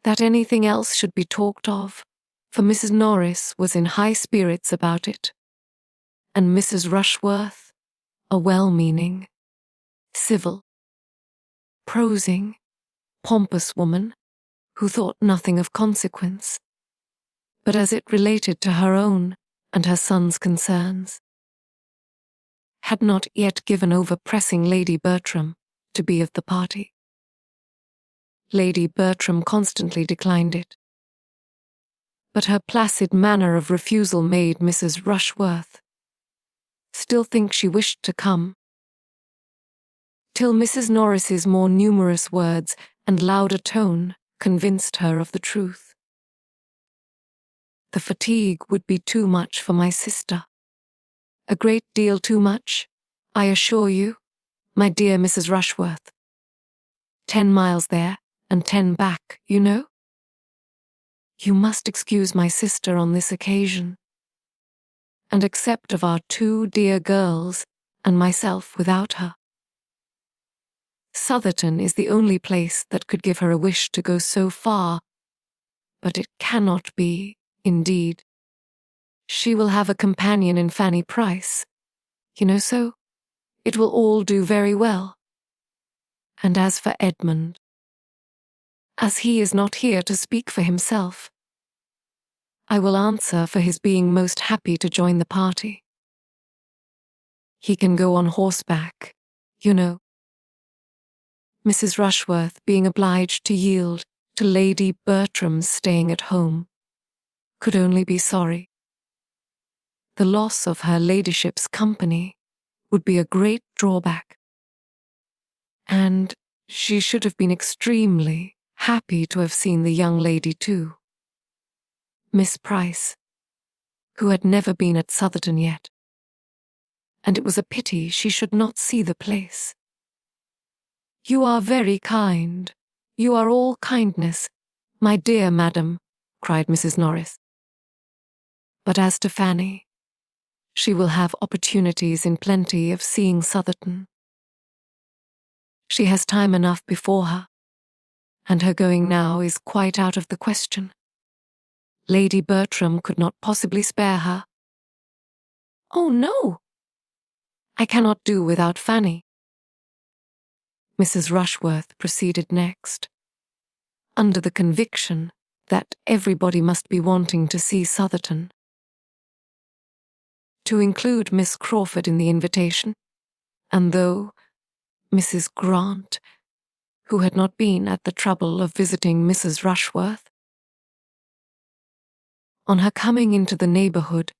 that anything else should be talked of, for Mrs. Norris was in high spirits about it, and Mrs. Rushworth, a well-meaning, civil, prosing, pompous woman, who thought nothing of consequence, but as it related to her own and her son's concerns, had not yet given over pressing Lady Bertram to be of the party. Lady Bertram constantly declined it, but her placid manner of refusal made Mrs. Rushworth still think she wished to come, till Mrs. Norris's more numerous words and louder tone convinced her of the truth. The fatigue would be too much for my sister, a great deal too much, I assure you, my dear Mrs. Rushworth. 10 miles there and 10 back, you know. You must excuse my sister on this occasion, and accept of our 2 dear girls and myself without her. Southerton is the only place that could give her a wish to go so far, but it cannot be, indeed. She will have a companion in Fanny Price, you know, so it will all do very well. And as for Edmund, as he is not here to speak for himself, I will answer for his being most happy to join the party. He can go on horseback, you know. Mrs. Rushworth, being obliged to yield to Lady Bertram's staying at home, could only be sorry. The loss of her ladyship's company would be a great drawback, and she should have been extremely happy to have seen the young lady too, Miss Price, who had never been at Southerton yet, and it was a pity she should not see the place. "You are very kind. You are all kindness, my dear madam," cried Mrs. Norris. "But as to Fanny, she will have opportunities in plenty of seeing Southerton. She has time enough before her, and her going now is quite out of the question. Lady Bertram could not possibly spare her." "Oh, no! I cannot do without Fanny." Mrs. Rushworth proceeded next, under the conviction that everybody must be wanting to see Southerton, to include Miss Crawford in the invitation, and though Mrs. Grant, who had not been at the trouble of visiting Mrs. Rushworth, on her coming into the neighbourhood,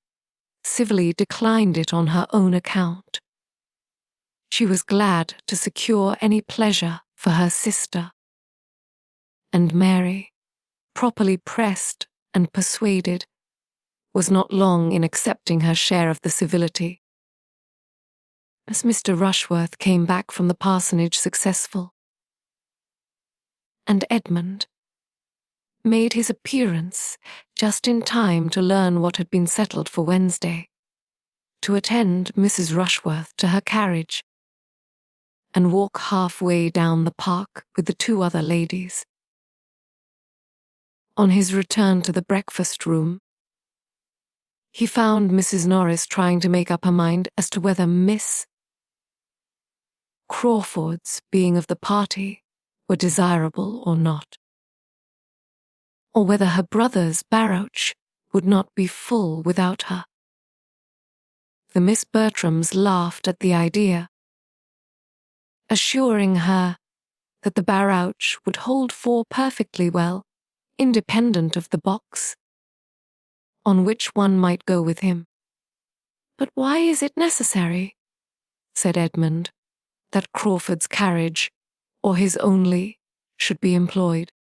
civilly declined it on her own account, she was glad to secure any pleasure for her sister, and Mary, properly pressed and persuaded, was not long in accepting her share of the civility. As Mr. Rushworth came back from the parsonage successful, and Edmund made his appearance just in time to learn what had been settled for Wednesday, to attend Mrs. Rushworth to her carriage, and walk halfway down the park with the two other ladies. On his return to the breakfast room, he found Mrs. Norris trying to make up her mind as to whether Miss Crawford's being of the party were desirable or not, or whether her brother's barouche would not be full without her. The Miss Bertrams laughed at the idea, assuring her that the barouche would hold four perfectly well, independent of the box, on which one might go with him. "But why is it necessary," said Edmund, "that Crawford's carriage, or his only, should be employed?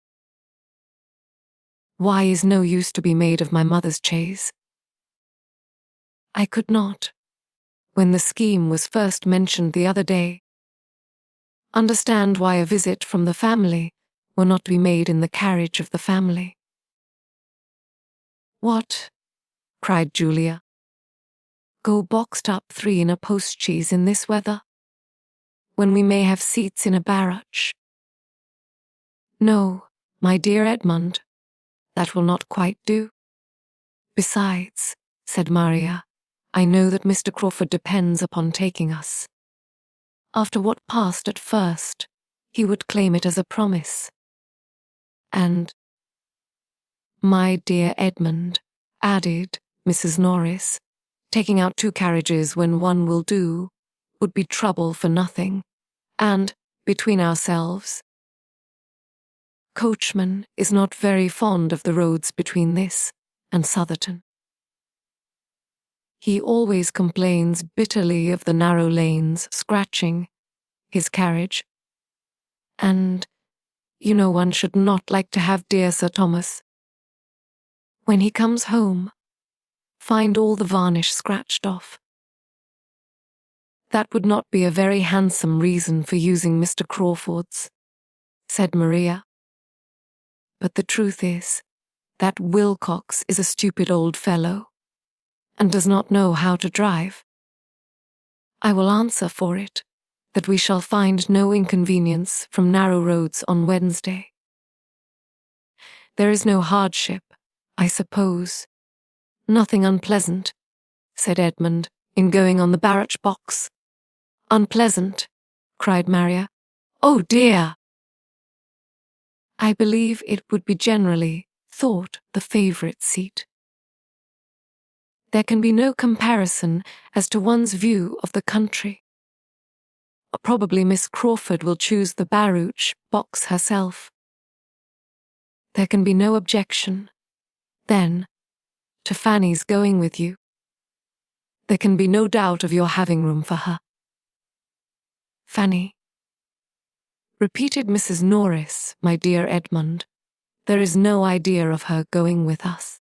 Why is no use to be made of my mother's chaise? I could not, when the scheme was first mentioned the other day, understand why a visit from the family were not to be made in the carriage of the family." "What?" cried Julia. "Go boxed up 3 in a post-chaise in this weather, when we may have seats in a barouche? No, my dear Edmund, that will not quite do. Besides," said Maria, "I know that Mr. Crawford depends upon taking us. After what passed at first, he would claim it as a promise. And, my dear Edmund," added Mrs. Norris, "taking out 2 carriages when one will do would be trouble for nothing, and, between ourselves, Coachman is not very fond of the roads between this and Southerton. He always complains bitterly of the narrow lanes scratching his carriage, and you know one should not like to have dear Sir Thomas, when he comes home, find all the varnish scratched off. That would not be a very handsome reason for using Mr. Crawford's," said Maria. "But the truth is, that Wilcox is a stupid old fellow, and does not know how to drive. I will answer for it that we shall find no inconvenience from narrow roads on Wednesday. There is no hardship, I suppose, nothing unpleasant," said Edmund, "in going on the barouche box." "Unpleasant," cried Maria. "Oh dear!" I believe it would be generally thought the favourite seat. There can be no comparison as to one's view of the country. Probably Miss Crawford will choose the barouche box herself. There can be no objection, then, to Fanny's going with you. There can be no doubt of your having room for her. Fanny, repeated Mrs. Norris, my dear Edmund, there is no idea of her going with us.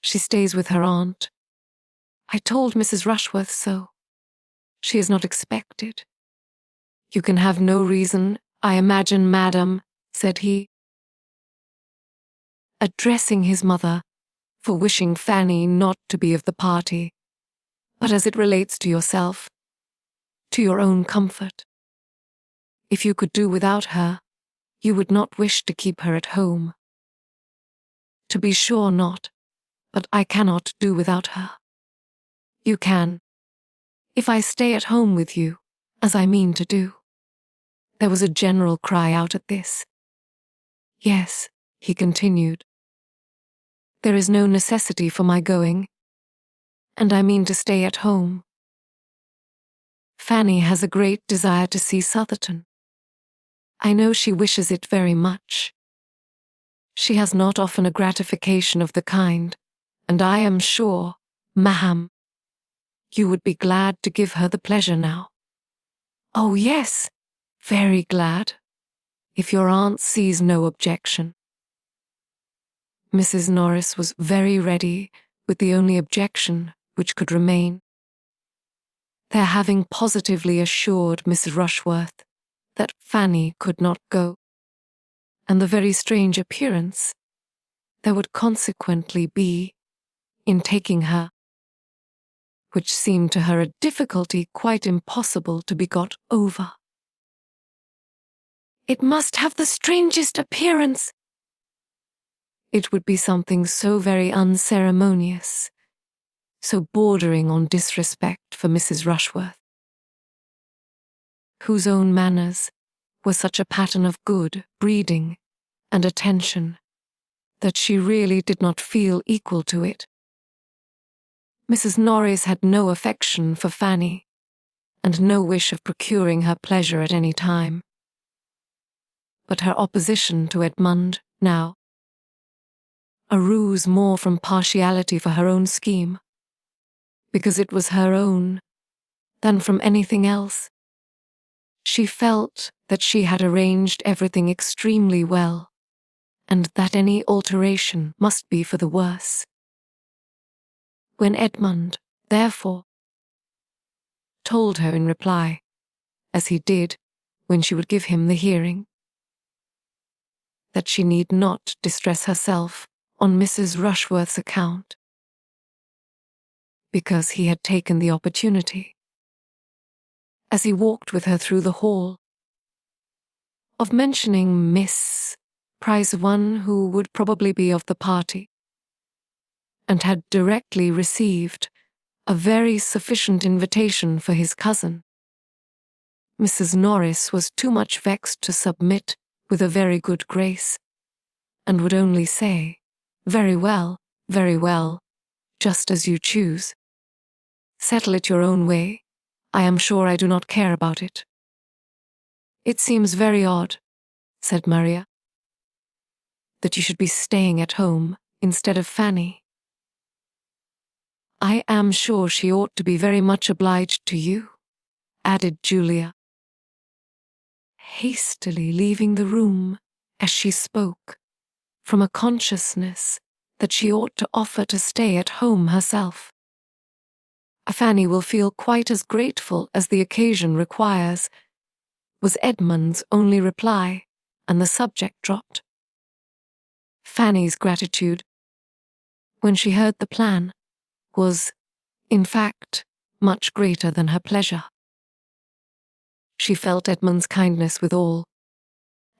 She stays with her aunt. I told Mrs. Rushworth so. She is not expected. You can have no reason, I imagine, madam, said he, addressing his mother, for wishing Fanny not to be of the party, but as it relates to yourself, to your own comfort. If you could do without her, you would not wish to keep her at home. To be sure not, but I cannot do without her. You can, if I stay at home with you, as I mean to do. There was a general cry out at this. Yes, he continued. There is no necessity for my going, and I mean to stay at home. Fanny has a great desire to see Southerton. I know she wishes it very much. She has not often a gratification of the kind, and I am sure, ma'am, you would be glad to give her the pleasure now. Oh, yes, very glad, if your aunt sees no objection. Mrs. Norris was very ready with the only objection which could remain. Their having positively assured Mrs. Rushworth that Fanny could not go, and the very strange appearance there would consequently be in taking her, which seemed to her a difficulty quite impossible to be got over. It must have the strangest appearance. It would be something so very unceremonious, so bordering on disrespect for Mrs. Rushworth, whose own manners were such a pattern of good breeding and attention that she really did not feel equal to it. Mrs. Norris had no affection for Fanny, and no wish of procuring her pleasure at any time. But her opposition to Edmund now, a ruse more from partiality for her own scheme, because it was her own, than from anything else. She felt that she had arranged everything extremely well, and that any alteration must be for the worse. When Edmund, therefore, told her in reply, as he did when she would give him the hearing, that she need not distress herself on Mrs. Rushworth's account, because he had taken the opportunity, as he walked with her through the hall, of mentioning Miss Price, one who would probably be of the party, and had directly received a very sufficient invitation for his cousin. Mrs. Norris was too much vexed to submit with a very good grace, and would only say, very well, just as you choose. Settle it your own way. I am sure I do not care about it. It seems very odd, said Maria, that you should be staying at home instead of Fanny. I am sure she ought to be very much obliged to you, added Julia, hastily leaving the room as she spoke, from a consciousness that she ought to offer to stay at home herself. Fanny will feel quite as grateful as the occasion requires, was Edmund's only reply, and the subject dropped. Fanny's gratitude, when she heard the plan, was, in fact, much greater than her pleasure. She felt Edmund's kindness withal,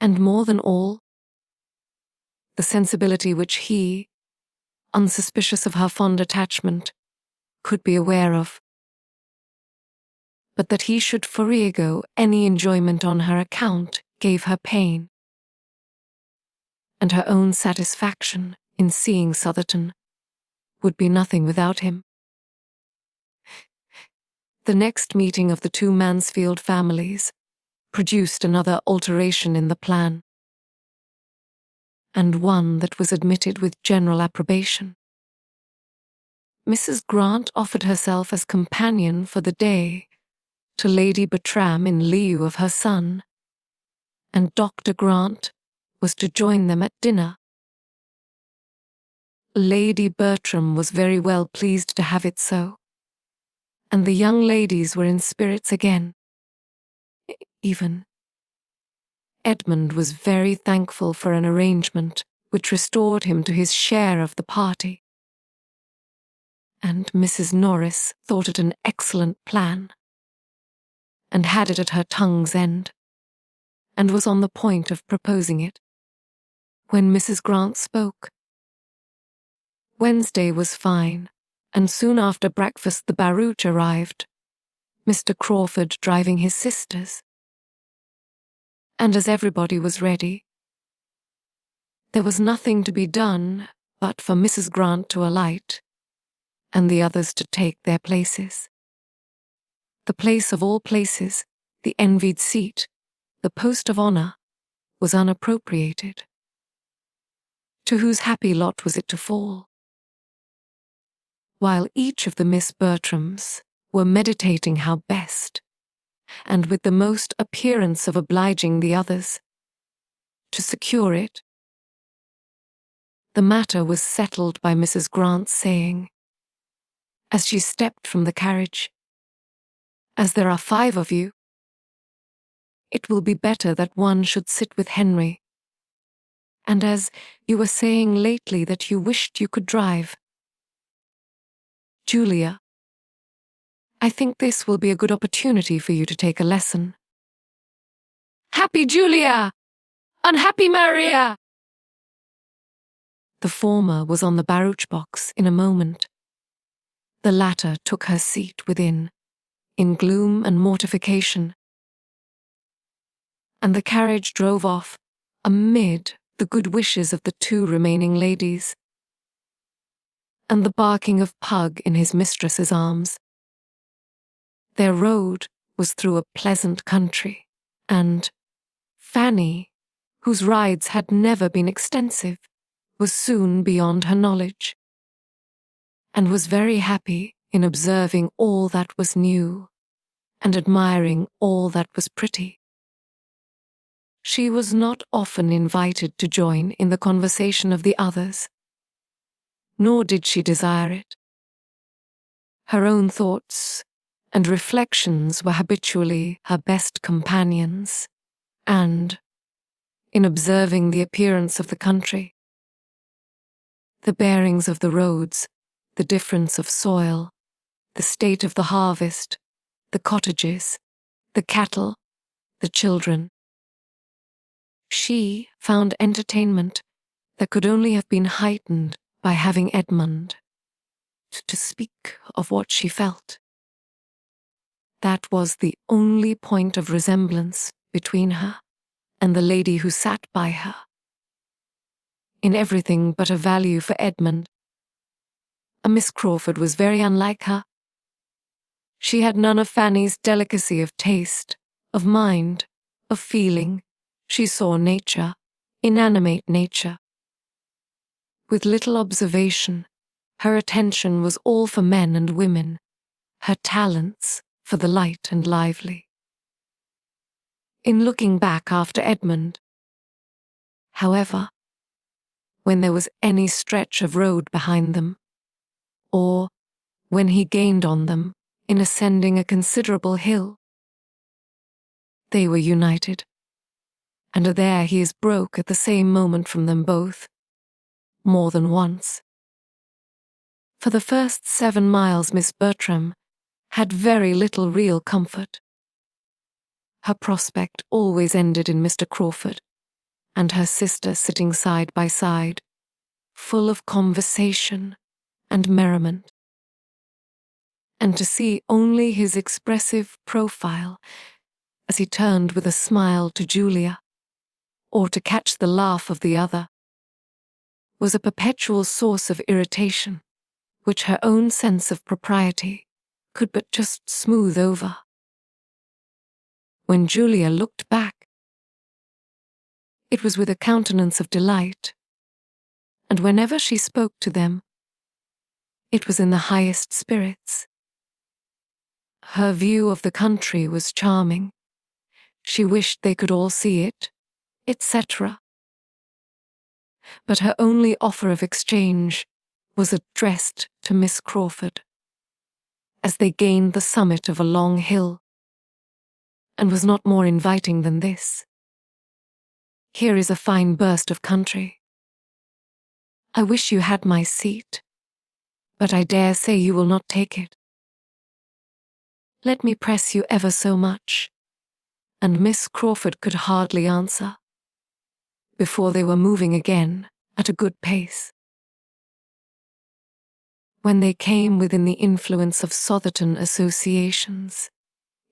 and more than all, the sensibility which he, unsuspicious of her fond attachment, could be aware of. But that he should forego any enjoyment on her account gave her pain. and her own satisfaction in seeing Southerton would be nothing without him. The next meeting of the two Mansfield families produced another alteration in the plan, and one that was admitted with general approbation. Mrs. Grant offered herself as companion for the day to Lady Bertram in lieu of her son, and Dr. Grant was to join them at dinner. Lady Bertram was very well pleased to have it so, and the young ladies were in spirits again. Even Edmund was very thankful for an arrangement which restored him to his share of the party, and Mrs. Norris thought it an excellent plan, and had it at her tongue's end, and was on the point of proposing it, when Mrs. Grant spoke. Wednesday was fine, and soon after breakfast the barouche arrived, Mr. Crawford driving his sisters. And as everybody was ready, there was nothing to be done but for Mrs. Grant to alight, and the others to take their places. The place of all places, the envied seat, the post of honour, was unappropriated. To whose happy lot was it to fall? While each of the Miss Bertrams were meditating how best, and with the most appearance of obliging the others, to secure it, the matter was settled by Mrs. Grant saying, as she stepped from the carriage, "As there are 5 of you, it will be better that one should sit with Henry, and as you were saying lately that you wished you could drive, Julia, I think this will be a good opportunity for you to take a lesson." "Happy Julia! Unhappy Maria!" The former was on the barouche box in a moment. The latter took her seat within, in gloom and mortification, and the carriage drove off amid the good wishes of the 2 remaining ladies, and the barking of Pug in his mistress's arms. Their road was through a pleasant country, and Fanny, whose rides had never been extensive, was soon beyond her knowledge, and was very happy in observing all that was new, and admiring all that was pretty. She was not often invited to join in the conversation of the others, nor did she desire it. Her own thoughts and reflections were habitually her best companions, and, in observing the appearance of the country, the bearings of the roads, the difference of soil, the state of the harvest, the cottages, the cattle, the children, she found entertainment that could only have been heightened by having Edmund to speak of what she felt. That was the only point of resemblance between her and the lady who sat by her. In everything but a value for Edmund, a Miss Crawford was very unlike her. She had none of Fanny's delicacy of taste, of mind, of feeling. She saw nature, inanimate nature. With little observation, her attention was all for men and women, her talents for the light and lively. In looking back after Edmund, however, when there was any stretch of road behind them, or when he gained on them in ascending a considerable hill, they were united, and there he is broke at the same moment from them both, more than once. For the first 7 miles Miss Bertram had very little real comfort. Her prospect always ended in Mr. Crawford and her sister sitting side by side, full of conversation and merriment. And to see only his expressive profile as he turned with a smile to Julia, or to catch the laugh of the other, was a perpetual source of irritation, which her own sense of propriety could but just smooth over. When Julia looked back, it was with a countenance of delight, and whenever she spoke to them, it was in the highest spirits. Her view of the country was charming. She wished they could all see it, etc. But her only offer of exchange was addressed to Miss Crawford, as they gained the summit of a long hill, and was not more inviting than this. Here is a fine burst of country. I wish you had my seat, but I dare say you will not take it. Let me press you ever so much. And Miss Crawford could hardly answer, before they were moving again at a good pace. When they came within the influence of Sotherton associations,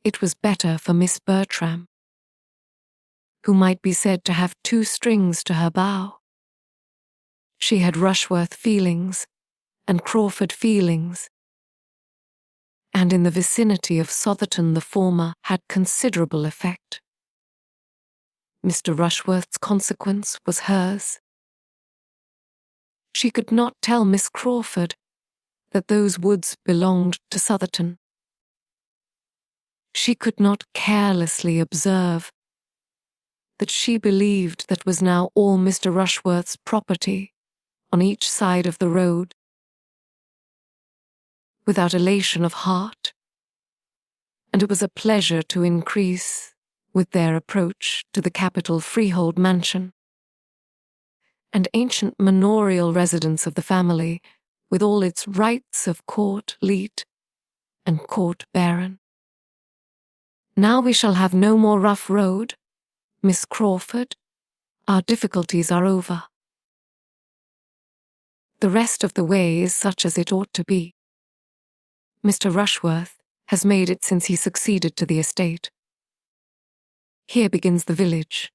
it was better for Miss Bertram, who might be said to have two strings to her bow. She had Rushworth feelings and Crawford feelings, and in the vicinity of Sotherton the former had considerable effect. Mr. Rushworth's consequence was hers. She could not tell Miss Crawford that those woods belonged to Sotherton. She could not carelessly observe that she believed that was now all Mr. Rushworth's property on each side of the road. Without elation of heart, and it was a pleasure to increase with their approach to the capital freehold mansion, and ancient manorial residence of the family, with all its rights of court leet and court baron. Now we shall have no more rough road, Miss Crawford. Our difficulties are over. The rest of the way is such as it ought to be. Mr. Rushworth has made it since he succeeded to the estate. Here begins the village.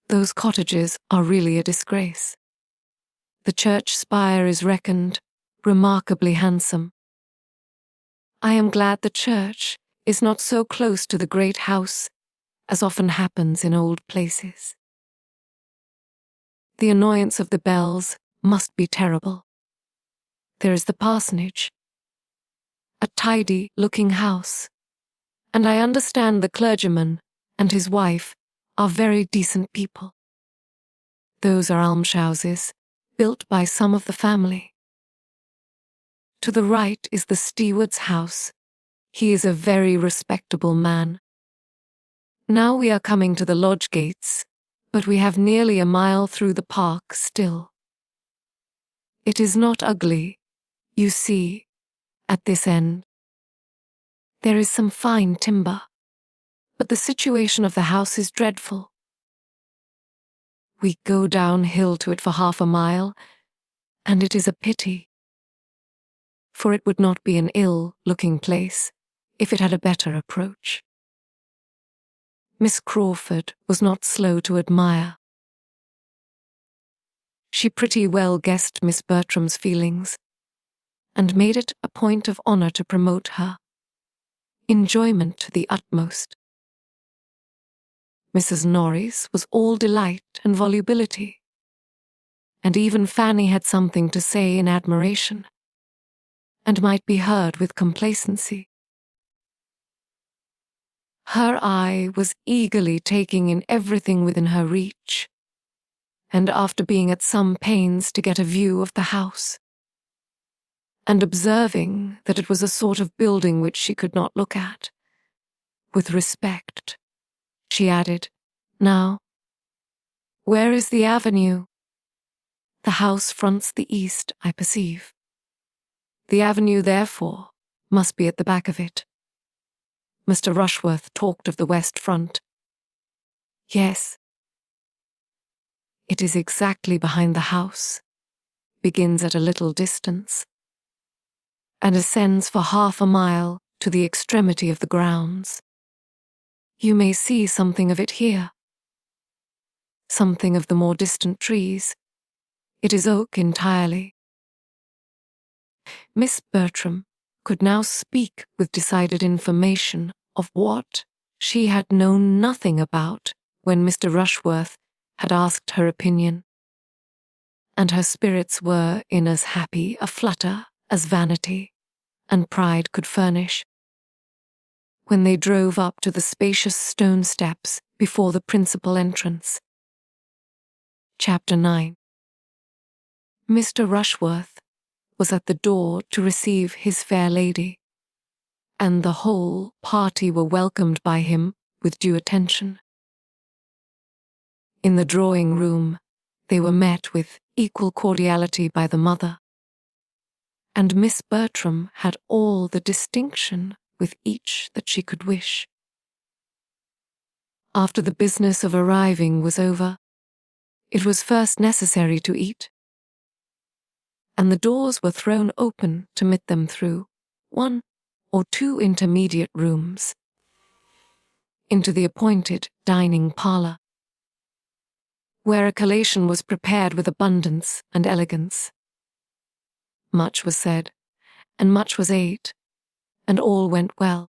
Those cottages are really a disgrace. The church spire is reckoned remarkably handsome. I am glad the church is not so close to the great house as often happens in old places. The annoyance of the bells must be terrible. There is the parsonage, a tidy-looking house, and I understand the clergyman and his wife are very decent people. Those are almshouses, built by some of the family. To the right is the steward's house. He is a very respectable man. Now we are coming to the lodge gates, but we have nearly a mile through the park still. It is not ugly, you see, at this end. There is some fine timber, but the situation of the house is dreadful. We go downhill to it for half a mile, and it is a pity, for it would not be an ill-looking place if it had a better approach. Miss Crawford was not slow to admire. She pretty well guessed Miss Bertram's feelings, and made it a point of honor to promote her enjoyment to the utmost. Mrs. Norris was all delight and volubility, and even Fanny had something to say in admiration, and might be heard with complacency. Her eye was eagerly taking in everything within her reach, and after being at some pains to get a view of the house, and observing that it was a sort of building which she could not look at, with respect, she added, "Now, where is the avenue?" "The house fronts the east, I perceive. The avenue, therefore, must be at the back of it. Mr. Rushworth talked of the west front." "Yes. It is exactly behind the house, begins at a little distance, and ascends for half a mile to the extremity of the grounds. You may see something of it here, something of the more distant trees, It is oak entirely. Miss Bertram could now speak with decided information of what she had known nothing about when Mr. Rushworth had asked her opinion, and her spirits were in as happy a flutter as vanity and pride could furnish, when they drove up to the spacious stone steps before the principal entrance. Chapter 9. Mr. Rushworth was at the door to receive his fair lady, and the whole party were welcomed by him with due attention. In the drawing-room, they were met with equal cordiality by the mother, and Miss Bertram had all the distinction with each that she could wish. After the business of arriving was over, it was first necessary to eat, and the doors were thrown open to admit them through one or two intermediate rooms into the appointed dining parlour, where a collation was prepared with abundance and elegance. Much was said, and much was ate, and all went well.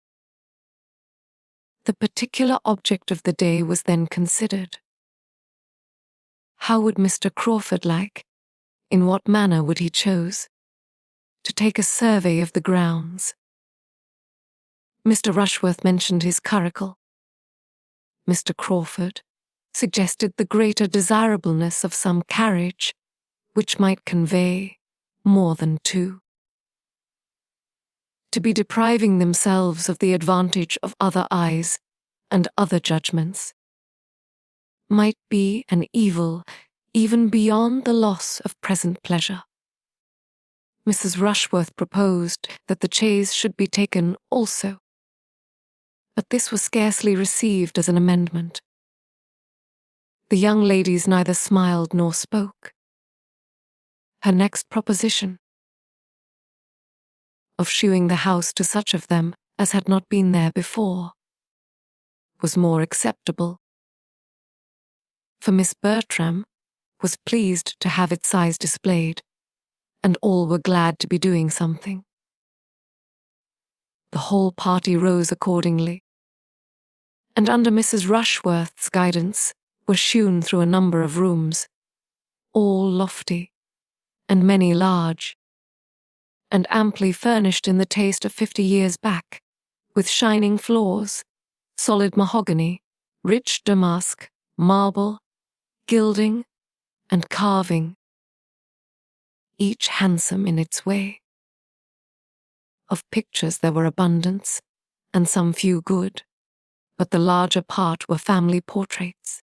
The particular object of the day was then considered. How would Mr. Crawford like, in what manner would he choose, to take a survey of the grounds? Mr. Rushworth mentioned his curricle. Mr. Crawford suggested the greater desirableness of some carriage which might convey more than two. To be depriving themselves of the advantage of other eyes and other judgments might be an evil even beyond the loss of present pleasure. Mrs. Rushworth proposed that the chaise should be taken also, but this was scarcely received as an amendment. The young ladies neither smiled nor spoke. Her next proposition, of shewing the house to such of them as had not been there before, was more acceptable, for Miss Bertram was pleased to have its size displayed, and all were glad to be doing something. The whole party rose accordingly, and under Mrs. Rushworth's guidance were shewn through a number of rooms, all lofty, and many large, and amply furnished in the taste of 50 years back, with shining floors, solid mahogany, rich damask, marble, gilding, and carving, each handsome in its way. Of pictures there were abundance, and some few good, but the larger part were family portraits.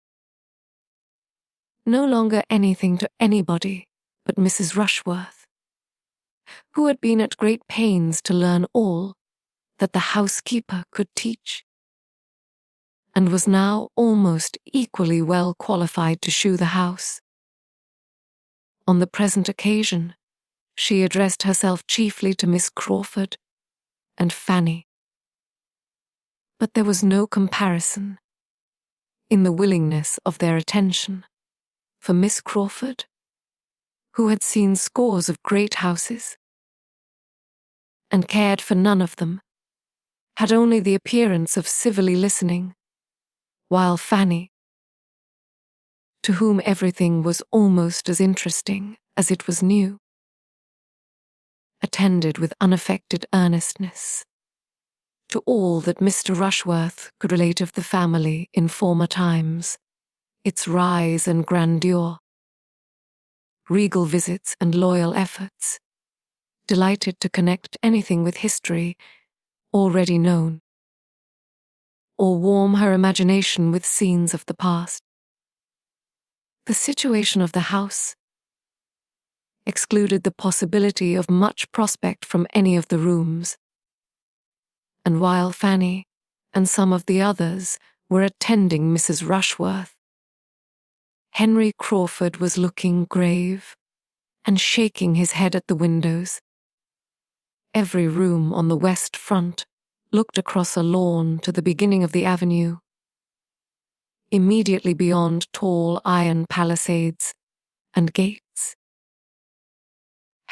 No longer anything to anybody but Mrs. Rushworth, who had been at great pains to learn all that the housekeeper could teach, and was now almost equally well qualified to shew the house. On the present occasion, she addressed herself chiefly to Miss Crawford and Fanny, but there was no comparison in the willingness of their attention for Miss Crawford, who had seen scores of great houses, and cared for none of them, had only the appearance of civilly listening, while Fanny, to whom everything was almost as interesting as it was new, attended with unaffected earnestness to all that Mr. Rushworth could relate of the family in former times, its rise and grandeur, regal visits and loyal efforts, delighted to connect anything with history already known, or warm her imagination with scenes of the past. The situation of the house excluded the possibility of much prospect from any of the rooms, and while Fanny and some of the others were attending Mrs. Rushworth, Henry Crawford was looking grave and shaking his head at the windows. Every room on the west front looked across a lawn to the beginning of the avenue, immediately beyond tall iron palisades and gates,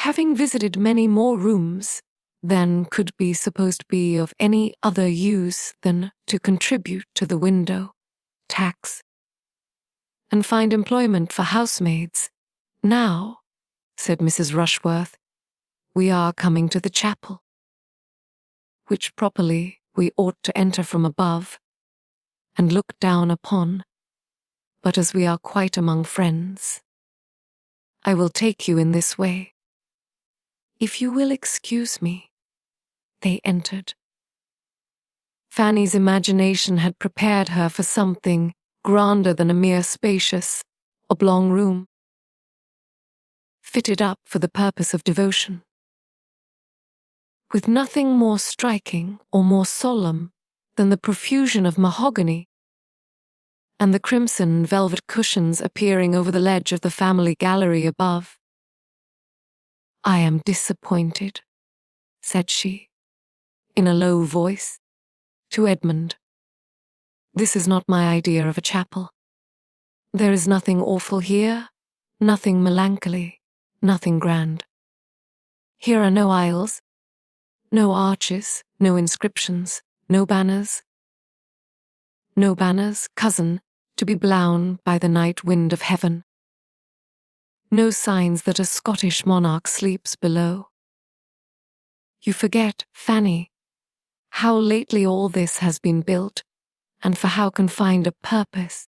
having visited many more rooms than could be supposed to be of any other use than to contribute to the window tax and find employment for housemaids. Now, said Mrs. Rushworth, we are coming to the chapel, which properly we ought to enter from above and look down upon, but as we are quite among friends, I will take you in this way. If you will excuse me. They entered. Fanny's imagination had prepared her for something grander than a mere spacious, oblong room, fitted up for the purpose of devotion, with nothing more striking or more solemn than the profusion of mahogany and the crimson velvet cushions appearing over the ledge of the family gallery above. I am disappointed, said she, in a low voice, to Edmund. This is not my idea of a chapel. There is nothing awful here, nothing melancholy, nothing grand. Here are no aisles, no arches, no inscriptions, no banners. No banners, cousin, to be blown by the night wind of heaven. No signs that a Scottish monarch sleeps below. You forget, Fanny, how lately all this has been built, and for how confined a purpose.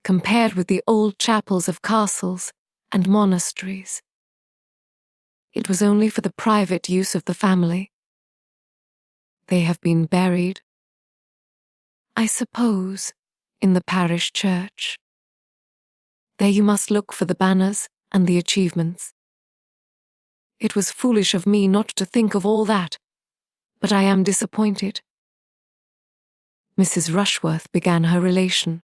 Compared with the old chapels of castles and monasteries, it was only for the private use of the family. They have been buried, I suppose, in the parish church. There you must look for the banners and the achievements. It was foolish of me not to think of all that, but I am disappointed. Mrs. Rushworth began her relation.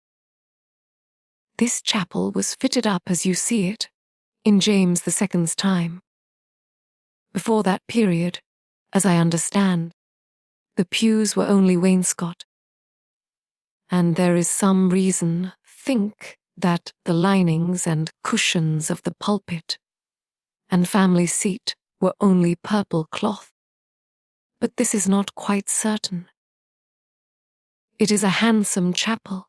This chapel was fitted up as you see it, in James II's time. Before that period, as I understand, the pews were only wainscot. And there is some reason, think, that the linings and cushions of the pulpit and family seat were only purple cloth. But this is not quite certain. It is a handsome chapel,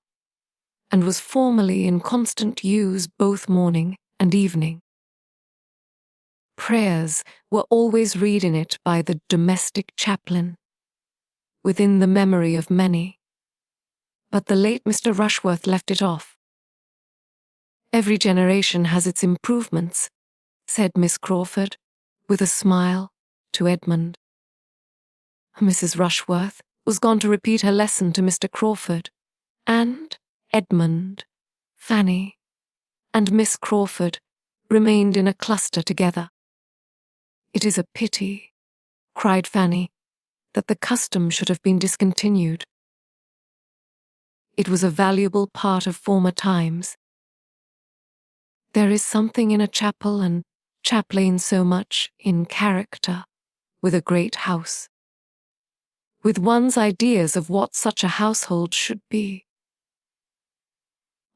and was formerly in constant use both morning and evening. Prayers were always read in it by the domestic chaplain, within the memory of many, but the late Mr. Rushworth left it off. Every generation has its improvements, said Miss Crawford, with a smile, to Edmund. Mrs. Rushworth was gone to repeat her lesson to Mr. Crawford, and Edmund, Fanny, and Miss Crawford remained in a cluster together. It is a pity, cried Fanny, that the custom should have been discontinued. It was a valuable part of former times. There is something in a chapel and chaplain so much in character with a great house, with one's ideas of what such a household should be.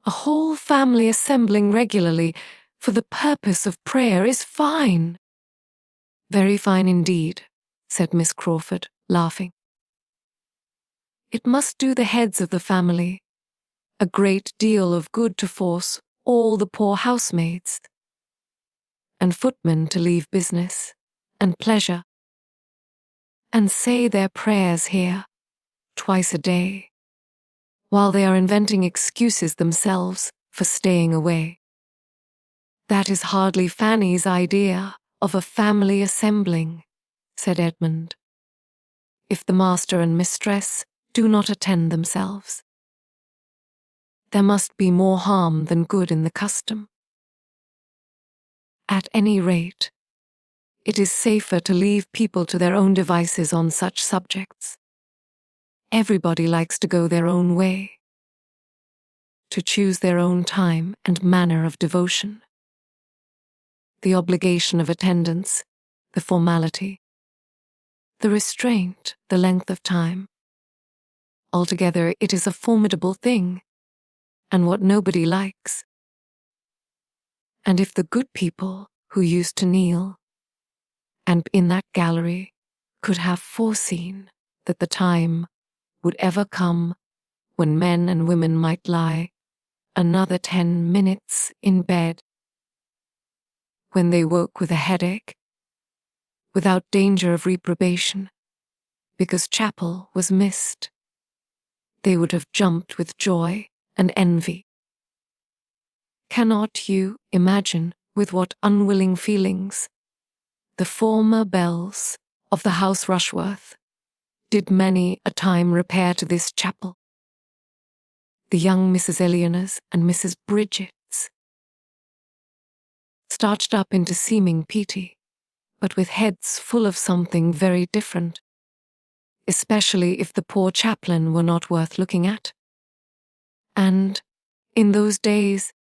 A whole family assembling regularly for the purpose of prayer is fine. Very fine indeed, said Miss Crawford, laughing. It must do the heads of the family a great deal of good to force all the poor housemaids and footmen to leave business and pleasure and say their prayers here twice a day, while they are inventing excuses themselves for staying away. That is hardly Fanny's idea of a family assembling, said Edmund, if the master and mistress do not attend themselves. There must be more harm than good in the custom. At any rate, it is safer to leave people to their own devices on such subjects. Everybody likes to go their own way, to choose their own time and manner of devotion. The obligation of attendance, the formality, the restraint, the length of time. Altogether, it is a formidable thing, and what nobody likes. And if the good people, who used to kneel, and in that gallery could have foreseen that the time would ever come when men and women might lie another 10 minutes in bed. When they woke with a headache, without danger of reprobation, because chapel was missed, they would have jumped with joy and envy. Cannot you imagine with what unwilling feelings the former belles of the House Rushworth did many a time repair to this chapel? The young Mrs. Eleanors and Mrs. Bridgets, starched up into seeming pity, but with heads full of something very different, especially if the poor chaplain were not worth looking at. And, in those days,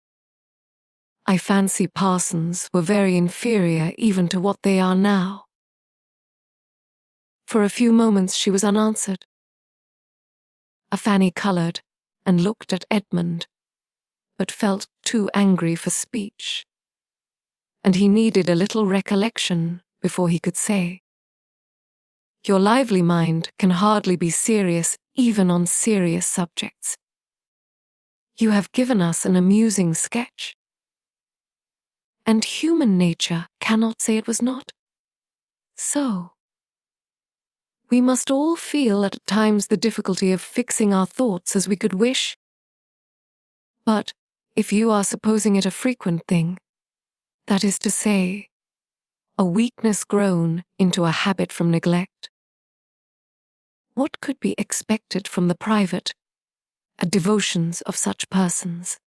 I fancy parsons were very inferior even to what they are now. For a few moments she was unanswered. Fanny coloured and looked at Edmund, but felt too angry for speech, and he needed a little recollection before he could say, "Your lively mind can hardly be serious even on serious subjects. You have given us an amusing sketch, and human nature cannot say it was not. So, we must all feel at times the difficulty of fixing our thoughts as we could wish. But if you are supposing it a frequent thing, that is to say, a weakness grown into a habit from neglect, what could be expected from the private devotions of such persons?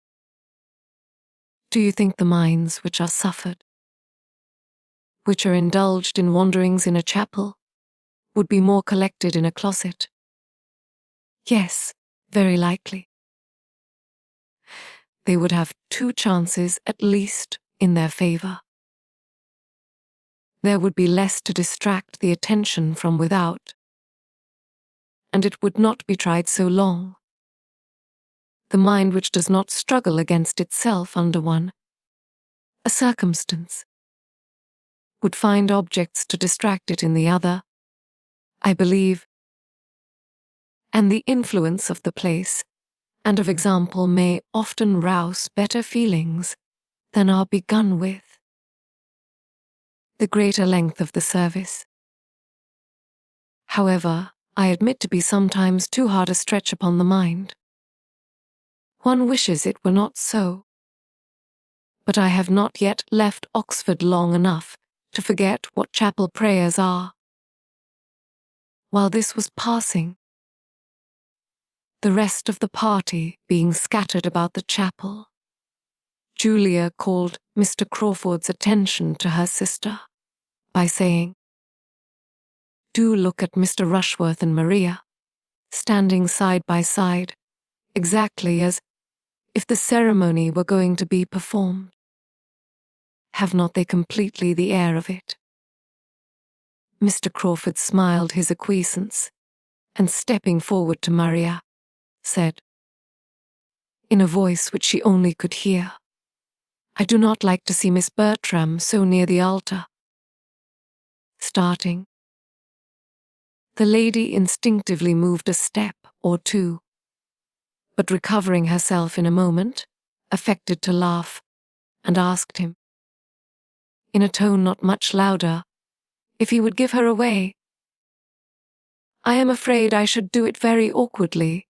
Do you think the minds which are suffered, which are indulged in wanderings in a chapel, would be more collected in a closet? Yes, very likely. They would have 2 chances at least in their favour. There would be less to distract the attention from without, and it would not be tried so long. The mind which does not struggle against itself under a circumstance, would find objects to distract it in the other, I believe, and the influence of the place and of example may often rouse better feelings than are begun with. The greater length of the service, however, I admit to be sometimes too hard a stretch upon the mind. One wishes it were not so. But I have not yet left Oxford long enough to forget what chapel prayers are. While this was passing, the rest of the party being scattered about the chapel, Julia called Mr. Crawford's attention to her sister by saying, "Do look at Mr. Rushworth and Maria, standing side by side, exactly as if the ceremony were going to be performed. Have not they completely the air of it?" Mr. Crawford smiled his acquiescence, and stepping forward to Maria, said, in a voice which she only could hear, "I do not like to see Miss Bertram so near the altar." Starting, the lady instinctively moved a step or 2, but recovering herself in a moment, affected to laugh, and asked him, in a tone not much louder, if he would give her away. "I am afraid I should do it very awkwardly,"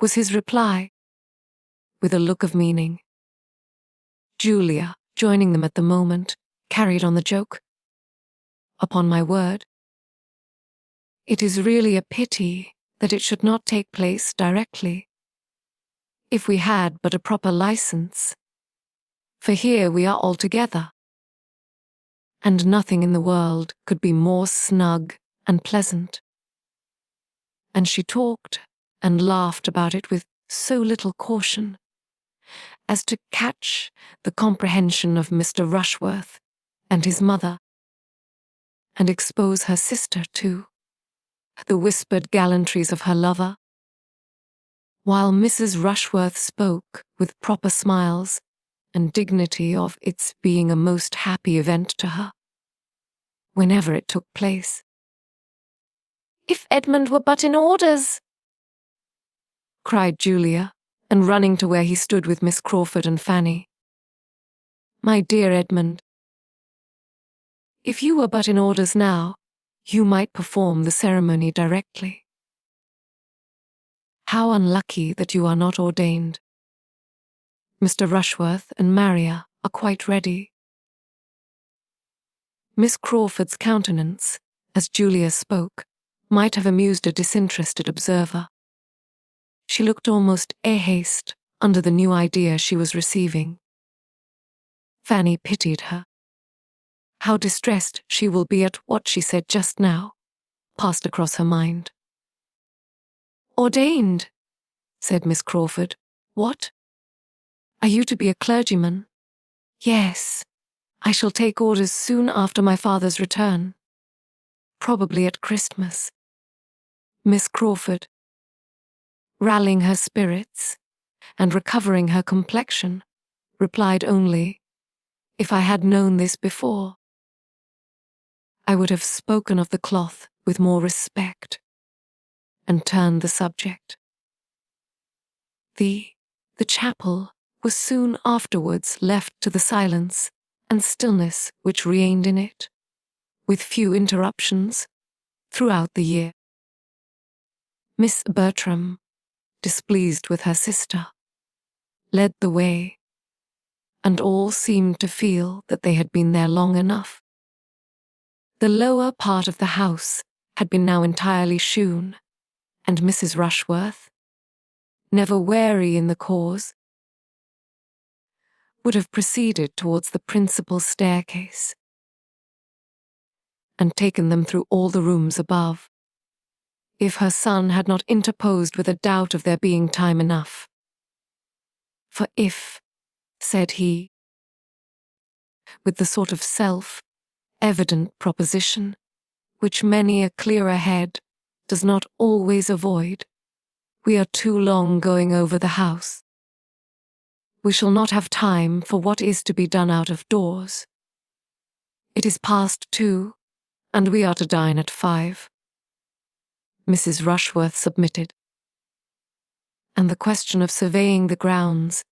was his reply, with a look of meaning. Julia, joining them at the moment, carried on the joke. "Upon my word, it is really a pity that it should not take place directly. If we had but a proper license, for here we are all together, and nothing in the world could be more snug and pleasant." And she talked and laughed about it with so little caution as to catch the comprehension of Mr. Rushworth and his mother, and expose her sister to the whispered gallantries of her lover, while Mrs. Rushworth spoke with proper smiles and dignity of its being a most happy event to her, whenever it took place. "If Edmund were but in orders!" cried Julia, and running to where he stood with Miss Crawford and Fanny. "My dear Edmund, if you were but in orders now, you might perform the ceremony directly. How unlucky that you are not ordained. Mr. Rushworth and Maria are quite ready." Miss Crawford's countenance, as Julia spoke, might have amused a disinterested observer. She looked almost haste under the new idea she was receiving. Fanny pitied her. How distressed she will be at what she said just now, passed across her mind. "Ordained," said Miss Crawford. "What? Are you to be a clergyman?" "Yes. I shall take orders soon after my father's return. Probably at Christmas." Miss Crawford, rallying her spirits and recovering her complexion, replied only, "If I had known this before, I would have spoken of the cloth with more respect," and turned the subject. The chapel was soon afterwards left to the silence and stillness which reigned in it, with few interruptions, throughout the year. Miss Bertram, displeased with her sister, led the way, and all seemed to feel that they had been there long enough. The lower part of the house had been now entirely shewn, and Mrs. Rushworth, never wary in the cause, would have proceeded towards the principal staircase, and taken them through all the rooms above, if her son had not interposed with a doubt of there being time enough. "For if," said he, with the sort of self-evident proposition which many a clearer head does not always avoid, "we are too long going over the house. We shall not have time for what is to be done out of doors. It is past 2, and we are to dine at 5. Mrs. Rushworth submitted, and the question of surveying the grounds,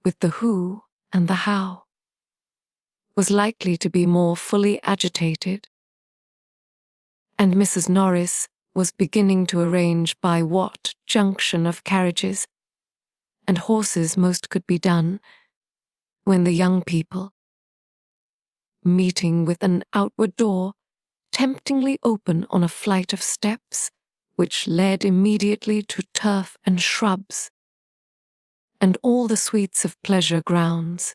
with the who and the how, was likely to be more fully agitated, and Mrs. Norris was beginning to arrange by what junction of carriages and horses most could be done, when the young people, meeting with an outward door temptingly open on a flight of steps which led immediately to turf and shrubs, and all the suites of pleasure grounds,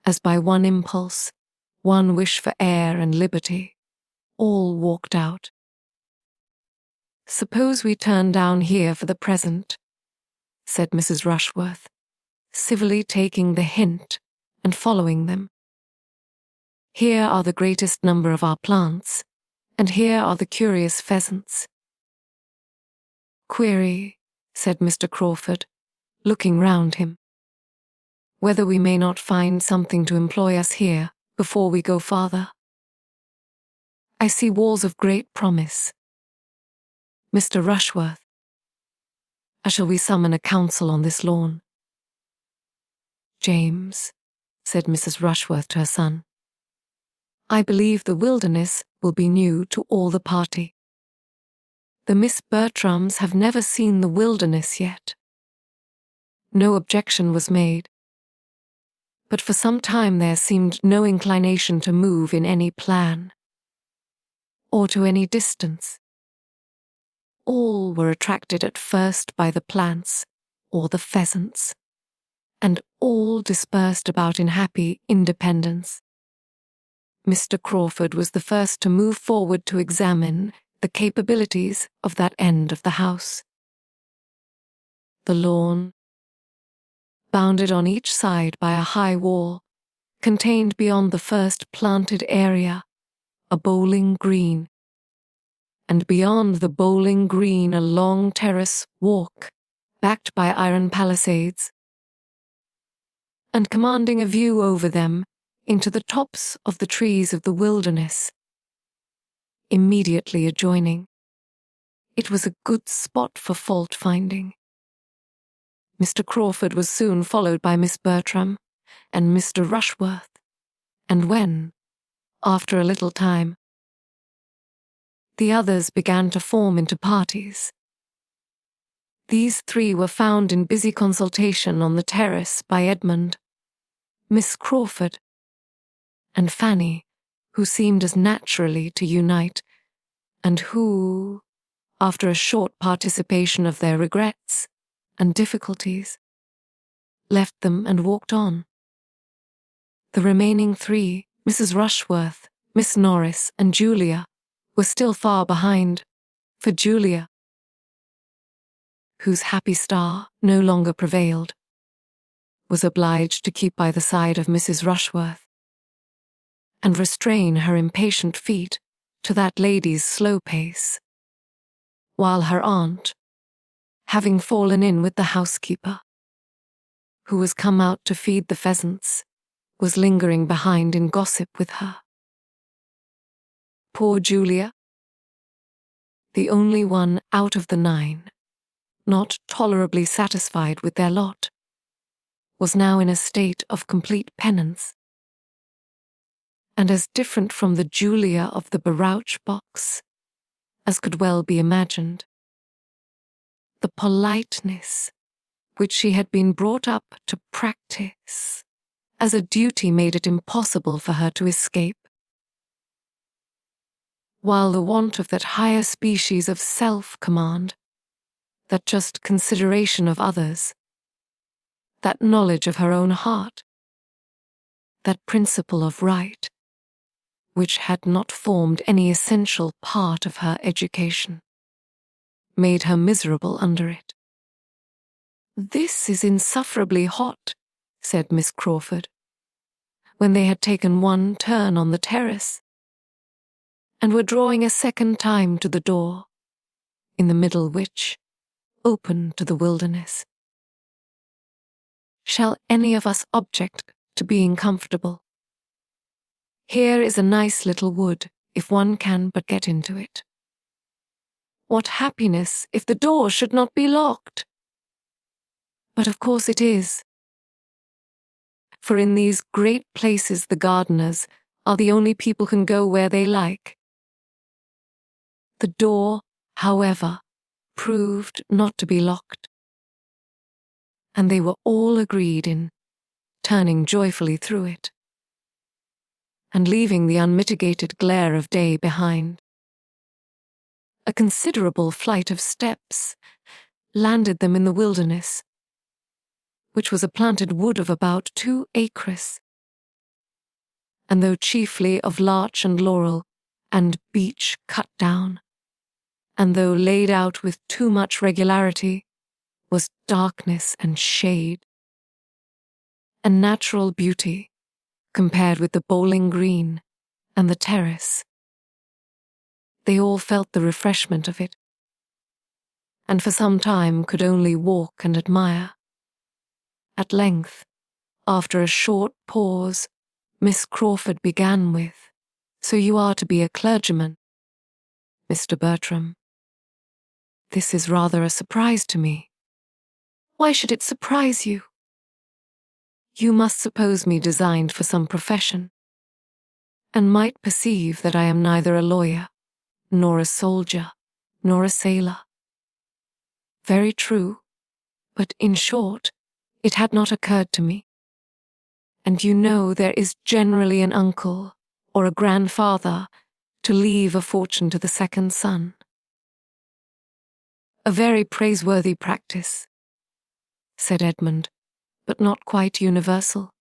as by one impulse, one wish for air and liberty, all walked out. "Suppose we turn down here for the present," said Mrs. Rushworth, civilly taking the hint and following them. "Here are the greatest number of our plants, and here are the curious pheasants." "Query," said Mr. Crawford, looking round him, "whether we may not find something to employ us here before we go farther. I see walls of great promise. Mr. Rushworth, shall we summon a council on this lawn?" "James," said Mrs. Rushworth to her son, "I believe the wilderness will be new to all the party. The Miss Bertrams have never seen the wilderness yet." No objection was made, but for some time there seemed no inclination to move in any plan, or to any distance. All were attracted at first by the plants or the pheasants, and all dispersed about in happy independence. Mr. Crawford was the first to move forward to examine the capabilities of that end of the house. The lawn, bounded on each side by a high wall, contained beyond the first planted area a bowling green, and beyond the bowling green a long terrace walk, backed by iron palisades. and commanding a view over them into the tops of the trees of the wilderness immediately adjoining. It was a good spot for fault-finding. Mr. Crawford was soon followed by Miss Bertram and Mr. Rushworth, and when, after a little time, the others began to form into parties, these three were found in busy consultation on the terrace by Edmund, Miss Crawford, and Fanny, who seemed as naturally to unite, and who, after a short participation of their regrets and difficulties, left them and walked on. The remaining three, Mrs. Rushworth, Miss Norris, and Julia, were still far behind, for Julia, whose happy star no longer prevailed, was obliged to keep by the side of Mrs. Rushworth, and restrain her impatient feet to that lady's slow pace, while her aunt, having fallen in with the housekeeper, who was come out to feed the pheasants, was lingering behind in gossip with her. Poor Julia, the only one out of the 9, not tolerably satisfied with their lot, was now in a state of complete penance, and as different from the Julia of the Barouche box as could well be imagined. The politeness which she had been brought up to practice as a duty made it impossible for her to escape, while the want of that higher species of self-command, that just consideration of others, that knowledge of her own heart, that principle of right, which had not formed any essential part of her education, made her miserable under it. "This is insufferably hot," said Miss Crawford, when they had taken one turn on the terrace, and were drawing a second time to the door, in the middle which, open to the wilderness. "Shall any of us object to being comfortable? Here is a nice little wood, if one can but get into it. What happiness if the door should not be locked! But of course it is. For in these great places the gardeners are the only people who can go where they like. The door, however, proved not to be locked, and they were all agreed in turning joyfully through it, and leaving the unmitigated glare of day behind. A considerable flight of steps landed them in the wilderness, which was a planted wood of about 2 acres, and though chiefly of larch and laurel and beech cut down, and though laid out with too much regularity, was darkness and shade, and natural beauty compared with the bowling green and the terrace. They all felt the refreshment of it, and for some time could only walk and admire. At length, after a short pause, Miss Crawford began with, "So you are to be a clergyman, Mr. Bertram. This is rather a surprise to me." "Why should it surprise you?" "You must suppose me designed for some profession, and might perceive that I am neither a lawyer, nor a soldier, nor a sailor." "Very true, but in short, it had not occurred to me. And you know there is generally an uncle or a grandfather to leave a fortune to the second son. A very praiseworthy practice," said Edmund, "but not quite universal.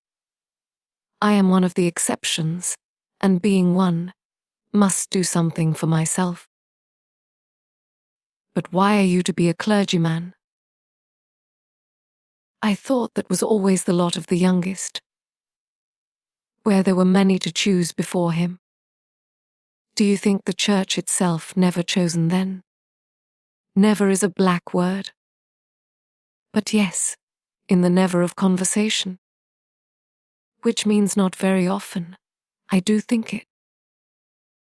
I am one of the exceptions, and being one, must do something for myself." "But why are you to be a clergyman?" "I thought that was always the lot of the youngest, where there were many to choose before him. Do you think the church itself never chosen then? Never is a black word. But yes, in the never of conversation. which means not very often. I do think it.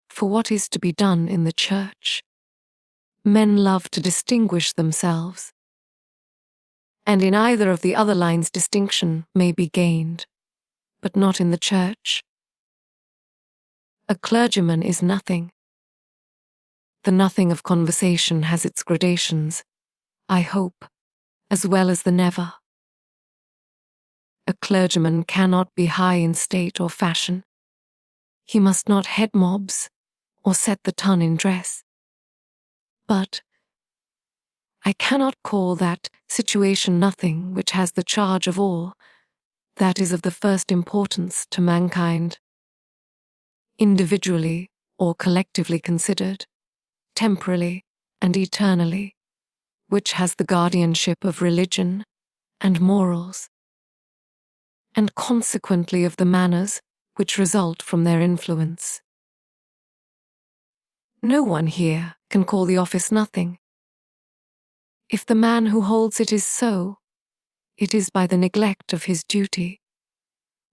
For what is to be done in the church? Men love to distinguish themselves, and in either of the other lines distinction may be gained, but not in the church. A clergyman is nothing. The nothing of conversation has its gradations, I hope, as well as the never. A clergyman cannot be high in state or fashion. He must not head mobs or set the ton in dress. But I cannot call that situation nothing which has the charge of all, that is of the first importance to mankind. Individually or collectively considered, temporally and eternally, which has the guardianship of religion and morals, and consequently of the manners which result from their influence. No one here can call the office nothing. If the man who holds it is so, it is by the neglect of his duty,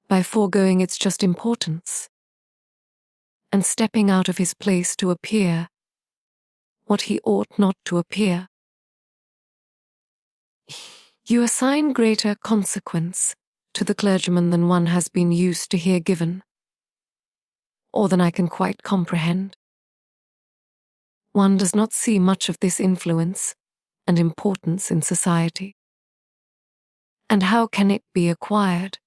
by foregoing its just importance, and stepping out of his place to appear what he ought not to appear. You assign greater consequence to the clergyman than one has been used to hear given, or than I can quite comprehend. One does not see much of this influence and importance in society. And how can it be acquired,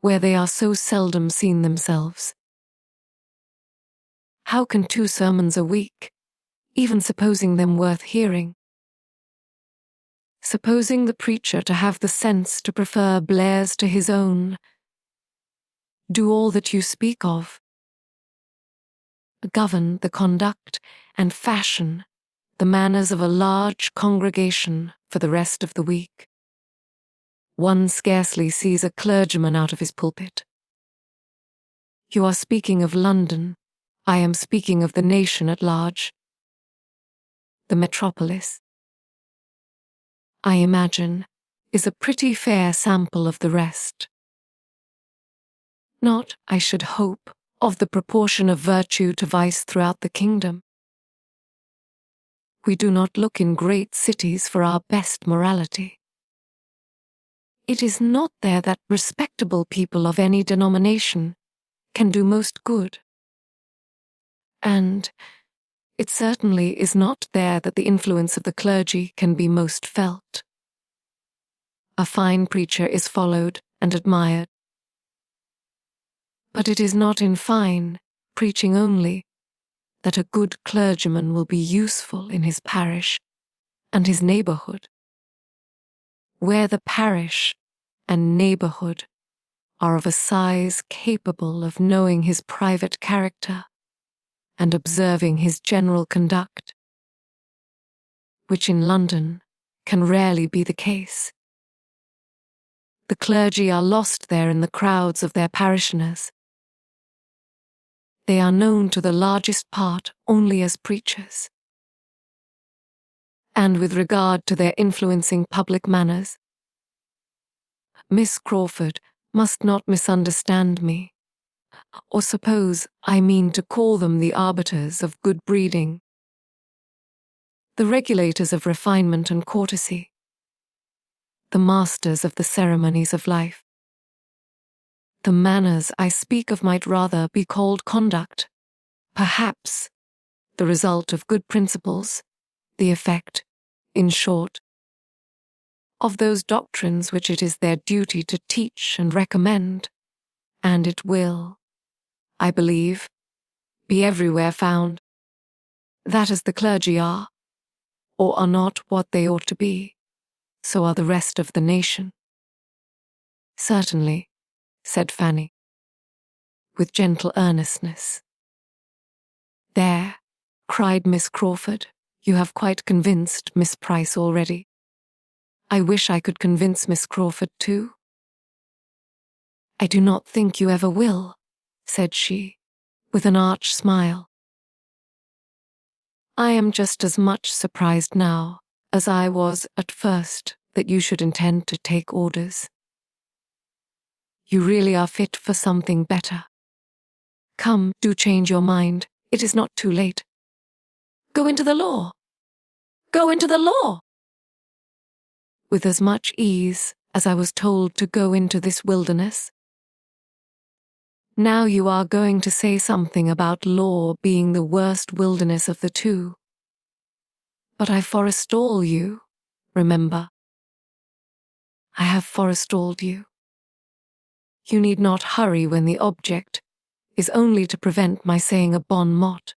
where they are so seldom seen themselves? How can 2 sermons a week, even supposing them worth hearing, supposing the preacher to have the sense to prefer Blair's to his own, do all that you speak of, govern the conduct and fashion, the manners of a large congregation for the rest of the week? One scarcely sees a clergyman out of his pulpit. You are speaking of London. I am speaking of the nation at large. The metropolis, I imagine, is a pretty fair sample of the rest. Not, I should hope, of the proportion of virtue to vice throughout the kingdom. We do not look in great cities for our best morality. It is not there that respectable people of any denomination can do most good. And it certainly is not there that the influence of the clergy can be most felt. A fine preacher is followed and admired. But it is not in fine preaching only that a good clergyman will be useful in his parish and his neighborhood. Where the parish and neighborhood are of a size capable of knowing his private character and observing his general conduct, which in London can rarely be the case. The clergy are lost there in the crowds of their parishioners. They are known to the largest part only as preachers. And with regard to their influencing public manners, Miss Crawford must not misunderstand me, or suppose I mean to call them the arbiters of good breeding, the regulators of refinement and courtesy, the masters of the ceremonies of life. The manners I speak of might rather be called conduct, perhaps the result of good principles, the effect, in short, of those doctrines which it is their duty to teach and recommend, and it will, I believe, be everywhere found, that as the clergy are, or are not what they ought to be, so are the rest of the nation. Certainly, said Fanny, with gentle earnestness. There, cried Miss Crawford, you have quite convinced Miss Price already. I wish I could convince Miss Crawford too. I do not think you ever will, said she, with an arch smile. I am just as much surprised now as I was at first that you should intend to take orders. You really are fit for something better. Come, do change your mind. It is not too late. Go into the law. Go into the law. With as much ease as I was told to go into this wilderness. Now you are going to say something about law being the worst wilderness of the two. But I forestall you, remember. I have forestalled you. You need not hurry when the object is only to prevent my saying a bon mot,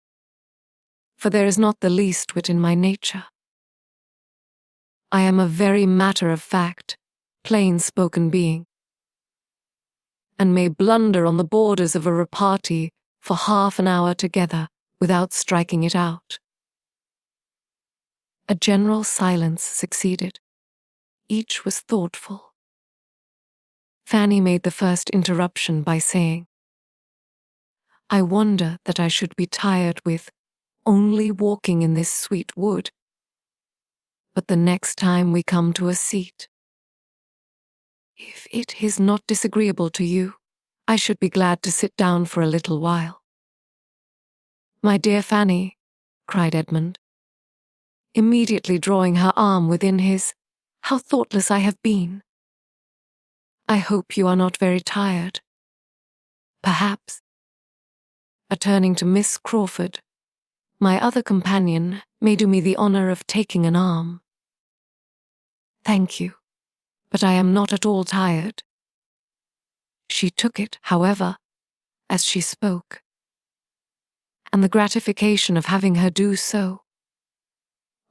for there is not the least wit in my nature. I am a very matter-of-fact, plain-spoken being, and may blunder on the borders of a repartee for half an hour together without striking it out. A general silence succeeded. Each was thoughtful. Fanny made the first interruption by saying, I wonder that I should be tired with only walking in this sweet wood. But the next time we come to a seat, if it is not disagreeable to you, I should be glad to sit down for a little while. My dear Fanny, cried Edmund, immediately drawing her arm within his, how thoughtless I have been. I hope you are not very tired. Perhaps, turning to Miss Crawford, my other companion may do me the honor of taking an arm. Thank you, but I am not at all tired. She took it, however, as she spoke, and the gratification of having her do so,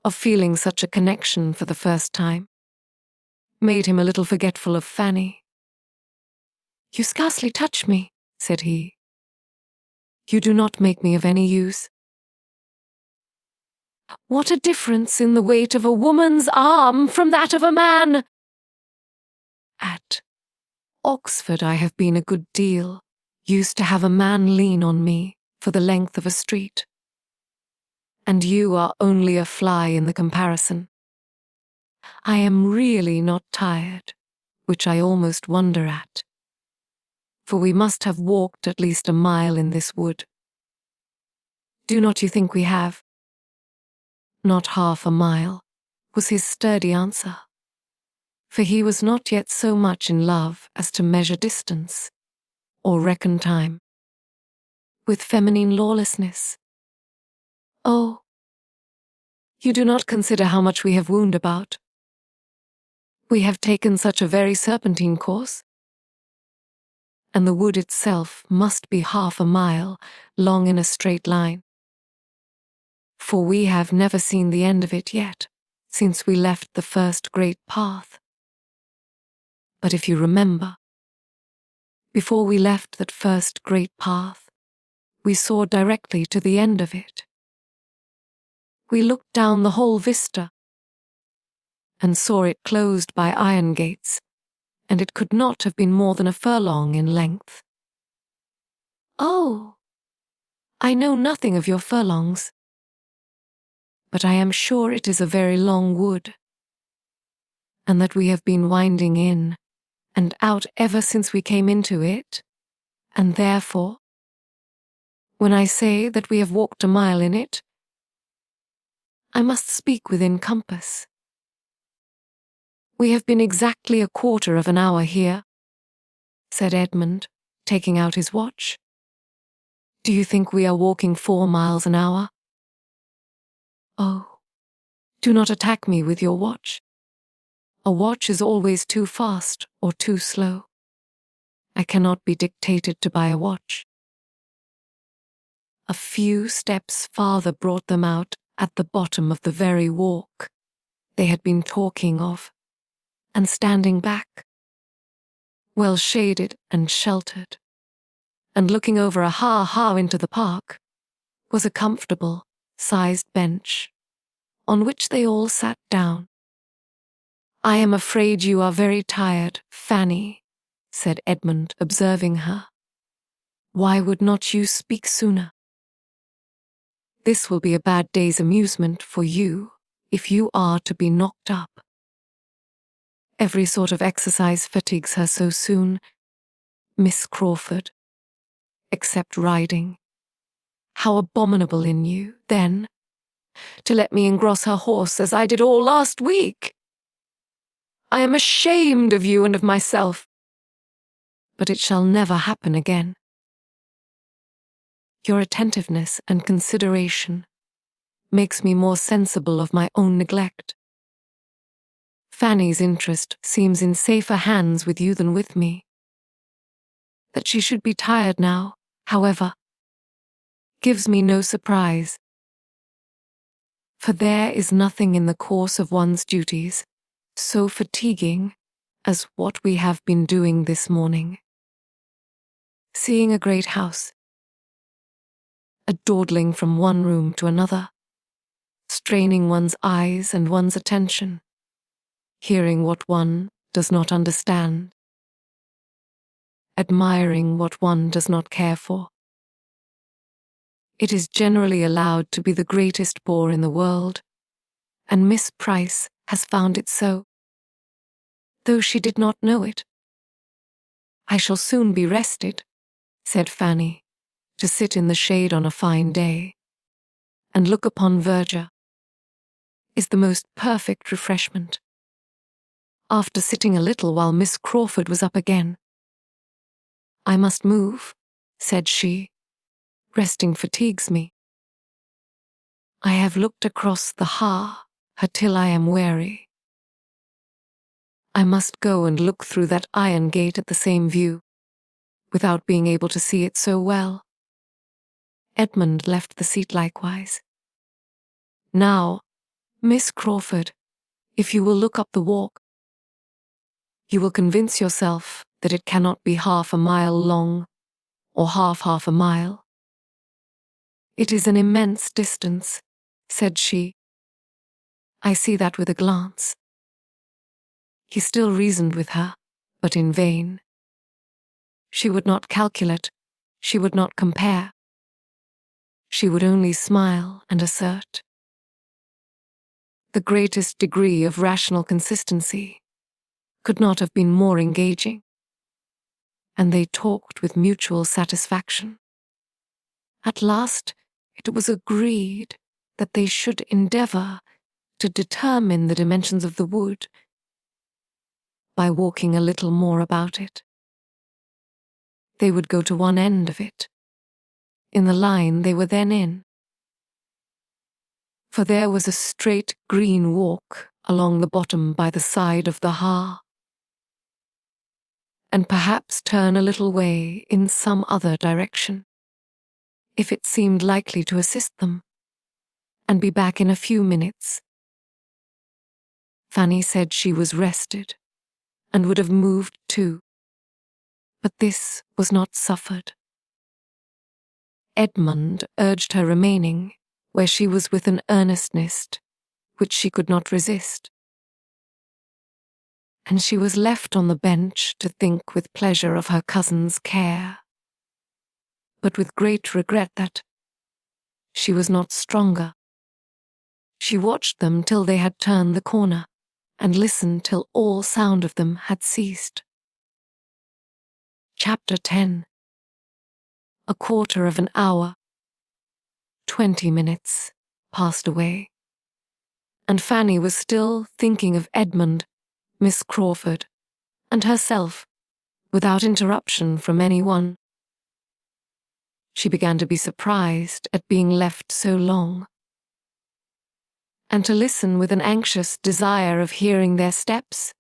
of feeling such a connection for the first time, made him a little forgetful of Fanny. You scarcely touch me, said he. You do not make me of any use. What a difference in the weight of a woman's arm from that of a man! At Oxford I have been a good deal, used to have a man lean on me for the length of a street. And you are only a fly in the comparison. I am really not tired, which I almost wonder at. For we must have walked at least a mile in this wood. Do not you think we have? Not half a mile, was his sturdy answer. For he was not yet so much in love as to measure distance, or reckon time. With feminine lawlessness. Oh, you do not consider how much we have wound about. We have taken such a very serpentine course. And the wood itself must be half a mile long in a straight line. For we have never seen the end of it yet, since we left the first great path. But if you remember, before we left that first great path, we saw directly to the end of it. We looked down the whole vista, and saw it closed by iron gates, and it could not have been more than a furlong in length. Oh, I know nothing of your furlongs, but I am sure it is a very long wood, and that we have been winding in and out ever since we came into it, and therefore, when I say that we have walked a mile in it, I must speak within compass. We have been exactly a quarter of an hour here, said Edmund, taking out his watch. Do you think we are walking 4 miles an hour? Oh, do not attack me with your watch. A watch is always too fast or too slow. I cannot be dictated to by a watch. A few steps farther brought them out at the bottom of the very walk they had been talking of, and standing back, well shaded and sheltered, and looking over a ha-ha into the park, was a comfortable, sized bench, on which they all sat down. I am afraid you are very tired, Fanny, said Edmund, observing her. Why would not you speak sooner? This will be a bad day's amusement for you, if you are to be knocked up. Every sort of exercise fatigues her so soon, Miss Crawford, except riding. How abominable in you, then, to let me engross her horse as I did all last week. I am ashamed of you and of myself, but it shall never happen again. Your attentiveness and consideration makes me more sensible of my own neglect. Fanny's interest seems in safer hands with you than with me. That she should be tired now, however, gives me no surprise. For there is nothing in the course of one's duties so fatiguing as what we have been doing this morning. Seeing a great house, a dawdling from one room to another, straining one's eyes and one's attention, hearing what one does not understand, admiring what one does not care for. It is generally allowed to be the greatest bore in the world, and Miss Price has found it so, though she did not know it. I shall soon be rested, said Fanny, to sit in the shade on a fine day, and look upon verdure, is the most perfect refreshment. After sitting a little while Miss Crawford was up again. I must move, said she. Resting fatigues me. I have looked across the Har till I am weary. I must go and look through that iron gate at the same view, without being able to see it so well. Edmund left the seat likewise. Now, Miss Crawford, if you will look up the walk, you will convince yourself that it cannot be half a mile long, or half a mile. It is an immense distance, said she. I see that with a glance. He still reasoned with her, but in vain. She would not calculate, she would not compare. She would only smile and assert. The greatest degree of rational consistency could not have been more engaging, and they talked with mutual satisfaction. At last, it was agreed that they should endeavor to determine the dimensions of the wood by walking a little more about it. They would go to one end of it, in the line they were then in. For there was a straight green walk along the bottom by the side of the Har, and perhaps turn a little way in some other direction, if it seemed likely to assist them, and be back in a few minutes. Fanny said she was rested, and would have moved too, but this was not suffered. Edmund urged her remaining where she was with an earnestness which she could not resist, and she was left on the bench to think with pleasure of her cousin's care, but with great regret that she was not stronger. She watched them till they had turned the corner, and listened till all sound of them had ceased. Chapter 10. A quarter of an hour, 20 minutes, passed away, and Fanny was still thinking of Edmund, Miss Crawford, and herself, without interruption from anyone. She began to be surprised at being left so long, and to listen with an anxious desire of hearing their steps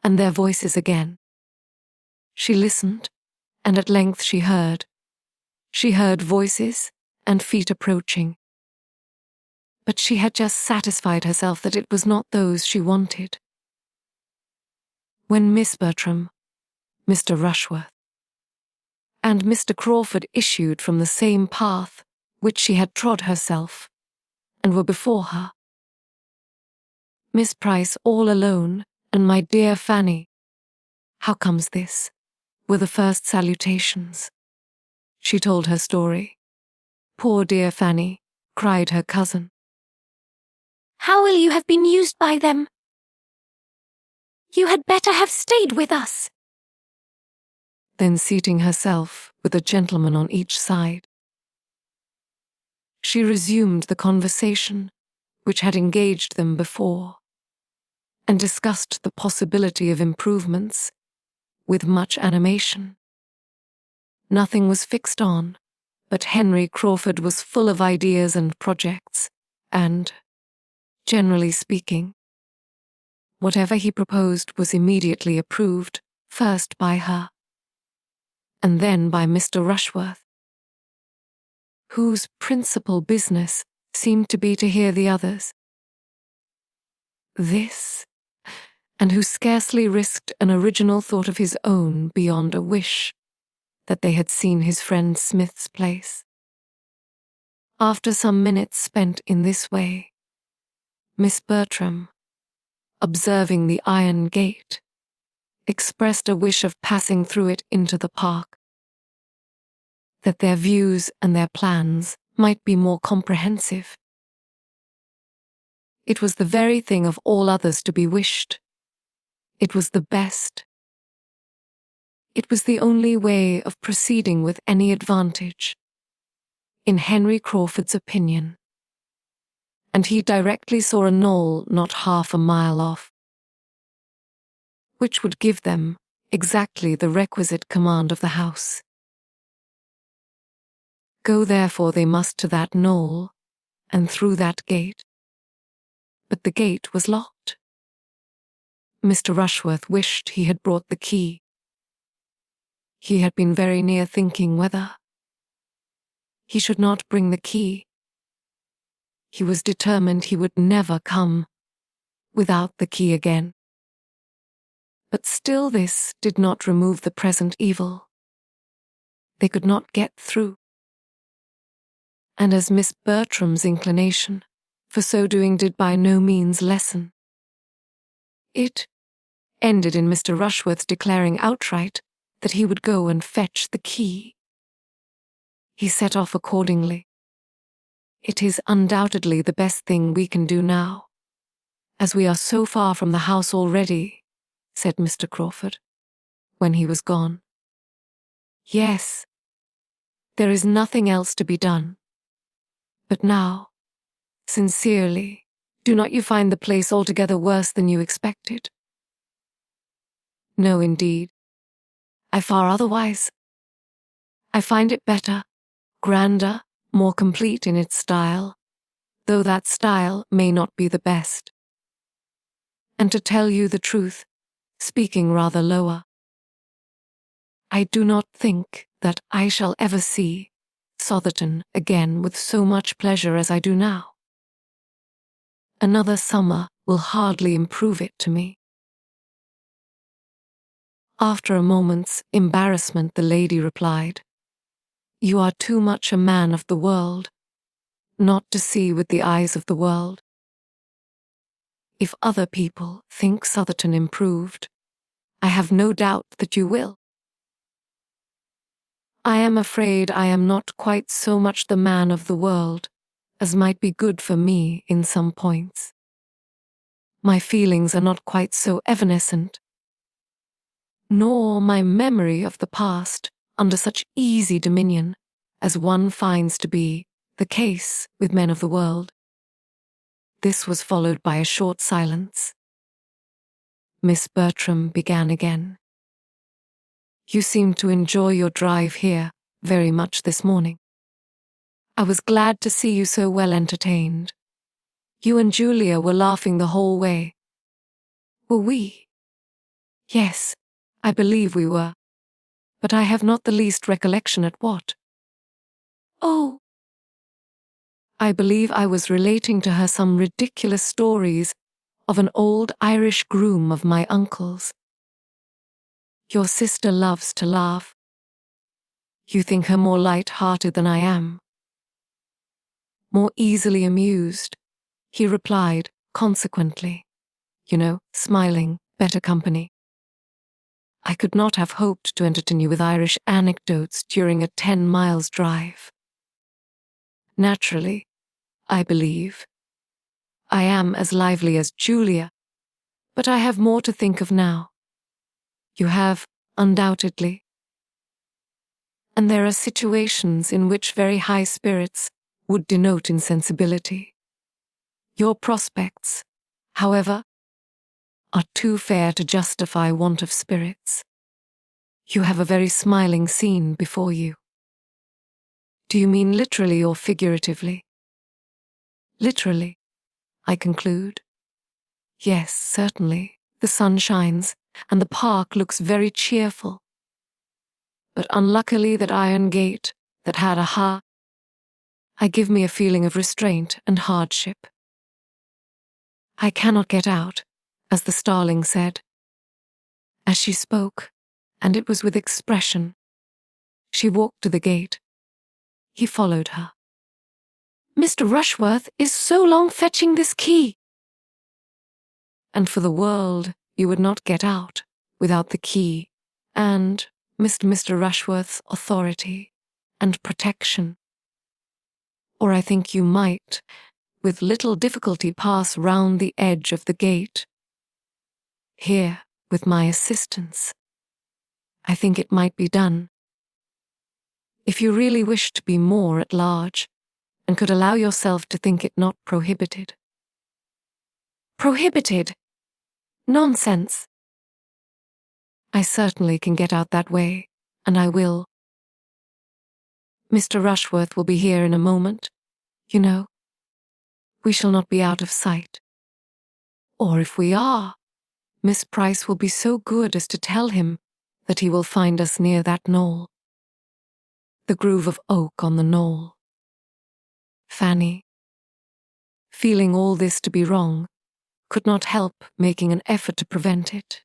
and their voices again. She listened, and at length she heard. She heard voices and feet approaching. But she had just satisfied herself that it was not those she wanted. When Miss Bertram, Mr. Rushworth, and Mr. Crawford issued from the same path which she had trod herself, and were before her, Miss Price all alone, and my dear Fanny, how comes this, were the first salutations. She told her story. Poor dear Fanny, cried her cousin. How will you have been used by them? You had better have stayed with us. then seating herself with a gentleman on each side. She resumed the conversation which had engaged them before, and discussed the possibility of improvements with much animation. Nothing was fixed on, but Henry Crawford was full of ideas and projects, and, generally speaking, whatever he proposed was immediately approved, first by her, and then by Mr. Rushworth, whose principal business seemed to be to hear the others. This, and who scarcely risked an original thought of his own beyond a wish that they had seen his friend Smith's place. After some minutes spent in this way, Miss Bertram, observing the iron gate, expressed a wish of passing through it into the park, that their views and their plans might be more comprehensive. It was the very thing of all others to be wished. It was the best. It was the only way of proceeding with any advantage, in Henry Crawford's opinion, and he directly saw a knoll not half a mile off, which would give them exactly the requisite command of the house. Go therefore they must to that knoll, and through that gate. But the gate was locked. Mr. Rushworth wished he had brought the key. He had been very near thinking whether he should not bring the key. He was determined he would never come without the key again. But still this did not remove the present evil. They could not get through. And as Miss Bertram's inclination for so doing did by no means lessen, it ended in Mr. Rushworth's declaring outright that he would go and fetch the key. He set off accordingly. It is undoubtedly the best thing we can do now, as we are so far from the house already, said Mr. Crawford, when he was gone. Yes, there is nothing else to be done. But now, sincerely, do not you find the place altogether worse than you expected? No, indeed. I far otherwise. I find it better, grander, more complete in its style, though that style may not be the best. And to tell you the truth, speaking rather lower, I do not think that I shall ever see Sotherton again with so much pleasure as I do now. Another summer will hardly improve it to me. After a moment's embarrassment, the lady replied, You are too much a man of the world, not to see with the eyes of the world. If other people think Sotherton improved, I have no doubt that you will. I am afraid I am not quite so much the man of the world as might be good for me in some points. My feelings are not quite so evanescent, nor my memory of the past under such easy dominion as one finds to be the case with men of the world. This was followed by a short silence. Miss Bertram began again. You seem to enjoy your drive here very much this morning. I was glad to see you so well entertained. You and Julia were laughing the whole way. Were we? Yes, I believe we were, but I have not the least recollection at what. Oh! I believe I was relating to her some ridiculous stories of an old Irish groom of my uncle's. Your sister loves to laugh. You think her more light-hearted than I am. More easily amused, he replied, consequently, smiling, better company. I could not have hoped to entertain you with Irish anecdotes during a 10 miles drive. Naturally, I believe, I am as lively as Julia, but I have more to think of now. You have, undoubtedly, and there are situations in which very high spirits would denote insensibility. Your prospects, however, are too fair to justify want of spirits. You have a very smiling scene before you. Do you mean literally or figuratively? Literally, I conclude. Yes, certainly, the sun shines, and the park looks very cheerful. But unluckily that iron gate, that had I give me a feeling of restraint and hardship. I cannot get out, as the starling said. As she spoke, and it was with expression, she walked to the gate. He followed her. Mr. Rushworth is so long fetching this key. And for the world you would not get out without the key and Mr. Rushworth's authority and protection. Or I think you might, with little difficulty, pass round the edge of the gate. Here, with my assistance, I think it might be done. If you really wish to be more at large, and could allow yourself to think it not prohibited. Prohibited? Nonsense. I certainly can get out that way, and I will. Mr. Rushworth will be here in a moment, you know. We shall not be out of sight. Or if we are, Miss Price will be so good as to tell him that he will find us near that knoll. The groove of oak on the knoll. Fanny, feeling all this to be wrong, could not help making an effort to prevent it.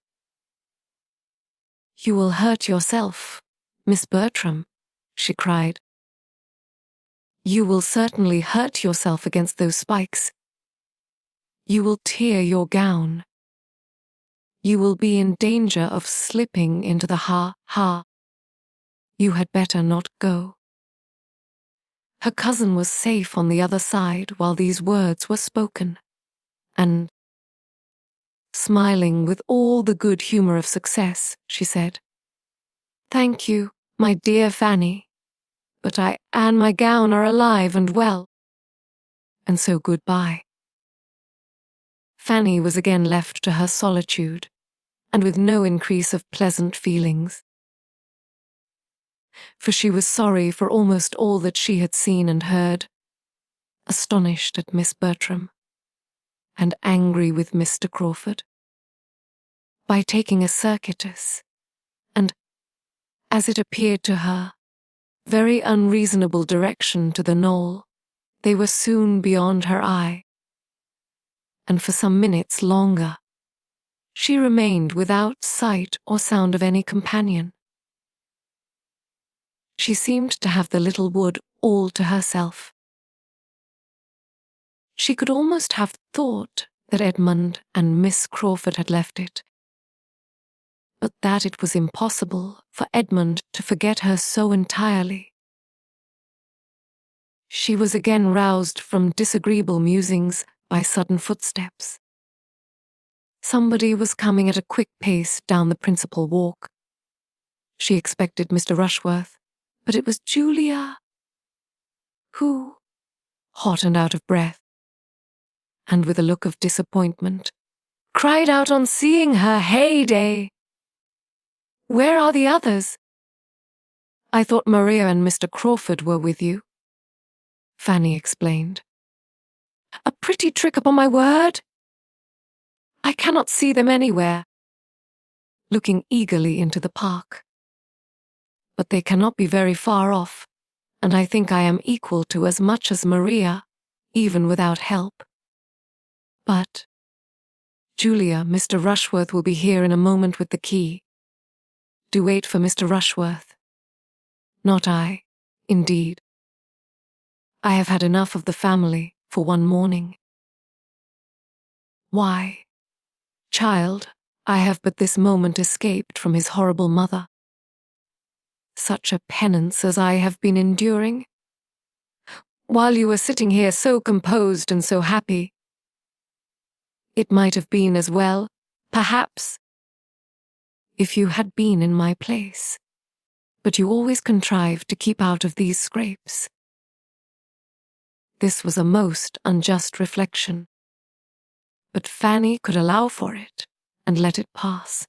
You will hurt yourself, Miss Bertram, she cried. You will certainly hurt yourself against those spikes. You will tear your gown. You will be in danger of slipping into the You had better not go. Her cousin was safe on the other side while these words were spoken, and, smiling with all the good humor of success, she said, "Thank you, my dear Fanny, but I and my gown are alive and well, and so goodbye." Fanny was again left to her solitude, and with no increase of pleasant feelings. For she was sorry for almost all that she had seen and heard, astonished at Miss Bertram, and angry with Mr. Crawford. By taking a circuitous, and, as it appeared to her, very unreasonable direction to the knoll, they were soon beyond her eye, and for some minutes longer she remained without sight or sound of any companion. She seemed to have the little wood all to herself. She could almost have thought that Edmund and Miss Crawford had left it, but that it was impossible for Edmund to forget her so entirely. She was again roused from disagreeable musings by sudden footsteps. Somebody was coming at a quick pace down the principal walk. She expected Mr. Rushworth, but it was Julia, who, hot and out of breath, and with a look of disappointment, cried out on seeing her, "Heyday! Where are the others?" "I thought Maria and Mr. Crawford were with you," Fanny explained. "A pretty trick, upon my word! I cannot see them anywhere," looking eagerly into the park. "But they cannot be very far off, and I think I am equal to as much as Maria, even without help. But, Julia, Mr. Rushworth will be here in a moment with the key. Do wait for Mr. Rushworth. Not I, indeed. I have had enough of the family for one morning. Why, child, I have but this moment escaped from his horrible mother. Such a penance as I have been enduring, while you were sitting here so composed and so happy. It might have been as well, perhaps, if you had been in my place. but you always contrive to keep out of these scrapes." This was a most unjust reflection, but Fanny could allow for it and let it pass.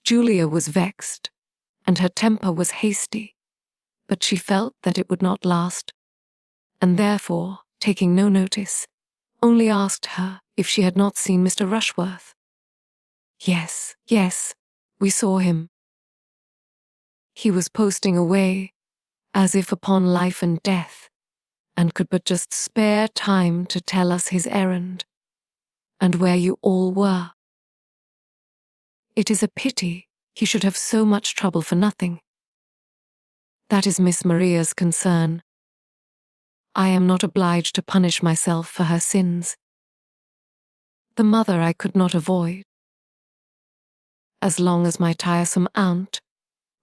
Julia was vexed, and her temper was hasty, but she felt that it would not last, and therefore, taking no notice, only asked her if she had not seen Mr. Rushworth. Yes, we saw him. He was posting away, as if upon life and death, and could but just spare time to tell us his errand, and where you all were. It is a pity he should have so much trouble for nothing. That is Miss Maria's concern. I am not obliged to punish myself for her sins. The mother I could not avoid. As long as my tiresome aunt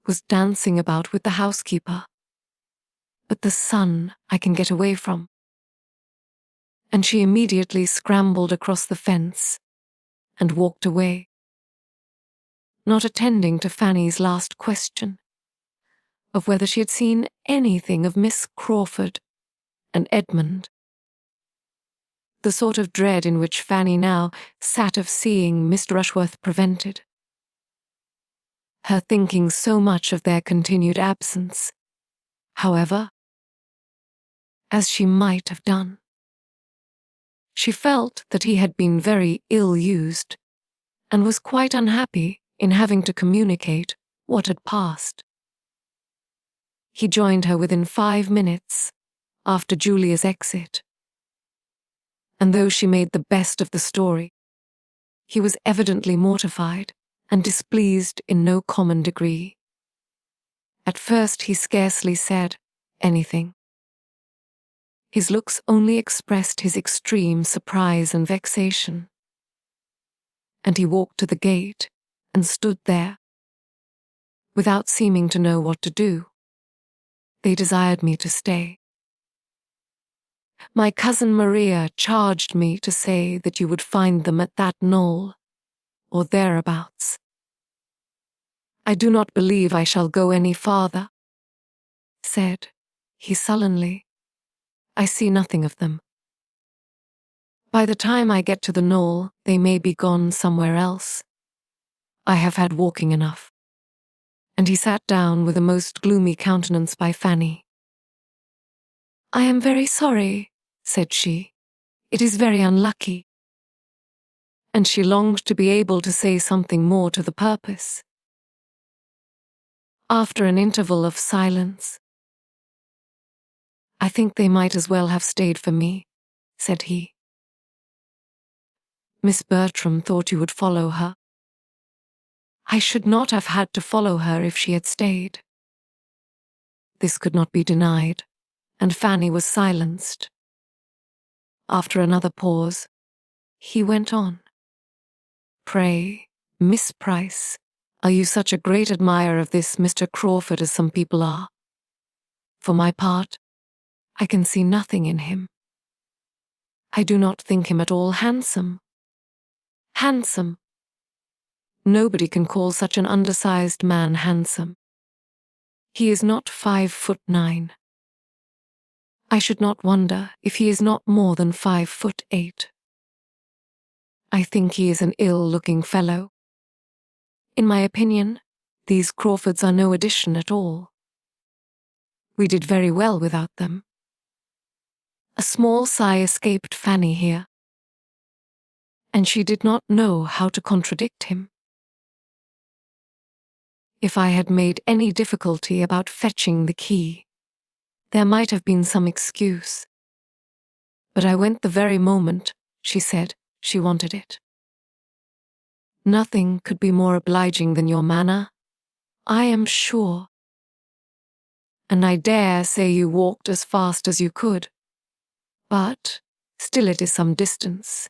was dancing about with the housekeeper, but the son I can get away from. And she immediately scrambled across the fence and walked away, not attending to Fanny's last question of whether she had seen anything of Miss Crawford and Edmund. The sort of dread in which Fanny now sat of seeing Mr. Rushworth prevented. Her thinking so much of their continued absence, however, as she might have done. She felt that he had been very ill-used, and was quite unhappy in having to communicate what had passed. He joined her within 5 minutes after Julia's exit, and though she made the best of the story, he was evidently mortified and displeased in no common degree. At first he scarcely said anything. His looks only expressed his extreme surprise and vexation. And he walked to the gate and stood there, without seeming to know what to do. They desired me to stay. "My cousin Maria charged me to say that you would find them at that knoll, or thereabouts. I do not believe I shall go any farther," said he sullenly. "I see nothing of them. By the time I get to the knoll, they may be gone somewhere else. I have had walking enough." And he sat down with a most gloomy countenance by Fanny. "I am very sorry," said she. "It is very unlucky." And she longed to be able to say something more to the purpose. After an interval of silence, "I think they might as well have stayed for me," said he. "Miss Bertram thought you would follow her. I should not have had to follow her if she had stayed." This could not be denied, and Fanny was silenced. After another pause, he went on. "Pray, Miss Price, are you such a great admirer of this Mr. Crawford as some people are? For my part, I can see nothing in him. I do not think him at all handsome. Handsome! Nobody can call such an undersized man handsome. He is not 5'9". I should not wonder if he is not more than 5'8". I think he is an ill-looking fellow. In my opinion, these Crawfords are no addition at all. We did very well without them." A small sigh escaped Fanny here, and she did not know how to contradict him. If I had made any difficulty about fetching the key, there might have been some excuse. But I went the very moment she said she wanted it. Nothing could be more obliging than your manner, I am sure. And I dare say you walked as fast as you could. But still it is some distance.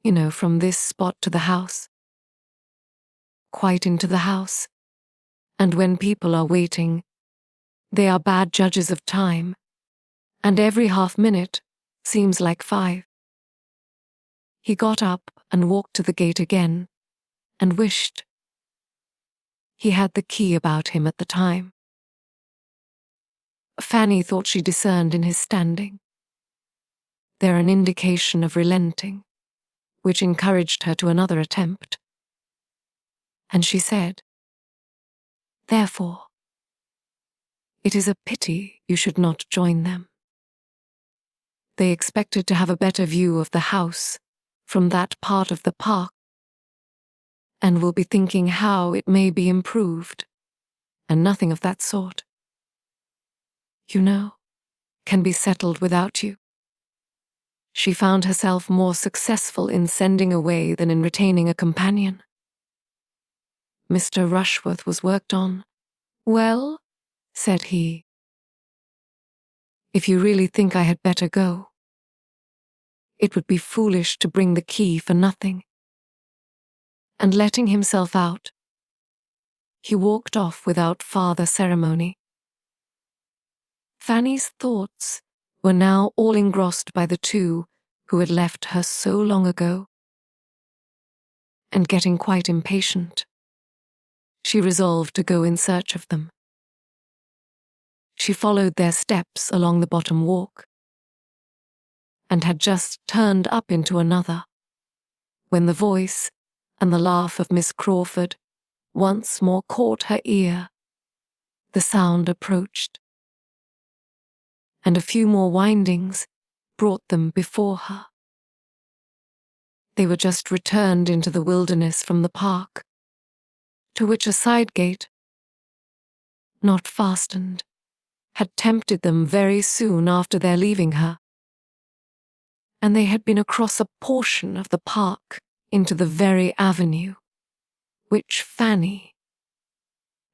You know, from this spot to the house. Quite into the house. And when people are waiting, they are bad judges of time, and every half-minute seems like 5. He got up and walked to the gate again, and wished He had the key about him at the time. Fanny thought she discerned in his standing there an indication of relenting, which encouraged her to another attempt. And she said, "Therefore, it is a pity you should not join them. They expected to have a better view of the house from that part of the park, and will be thinking how it may be improved, and nothing of that sort, you know, can be settled without you." She found herself more successful in sending away than in retaining a companion. Mr. Rushworth was worked on. "Well," said he, "if you really think I had better go, it would be foolish to bring the key for nothing." And letting himself out, he walked off without farther ceremony. Fanny's thoughts were now all engrossed by the two who had left her so long ago, and getting quite impatient, she resolved to go in search of them. She followed their steps along the bottom walk, and had just turned up into another, when the voice and the laugh of Miss Crawford once more caught her ear. The sound approached, and a few more windings brought them before her. They were just returned into the wilderness from the park, to which a side gate, not fastened, had tempted them very soon after their leaving her, and they had been across a portion of the park into the very avenue, which Fanny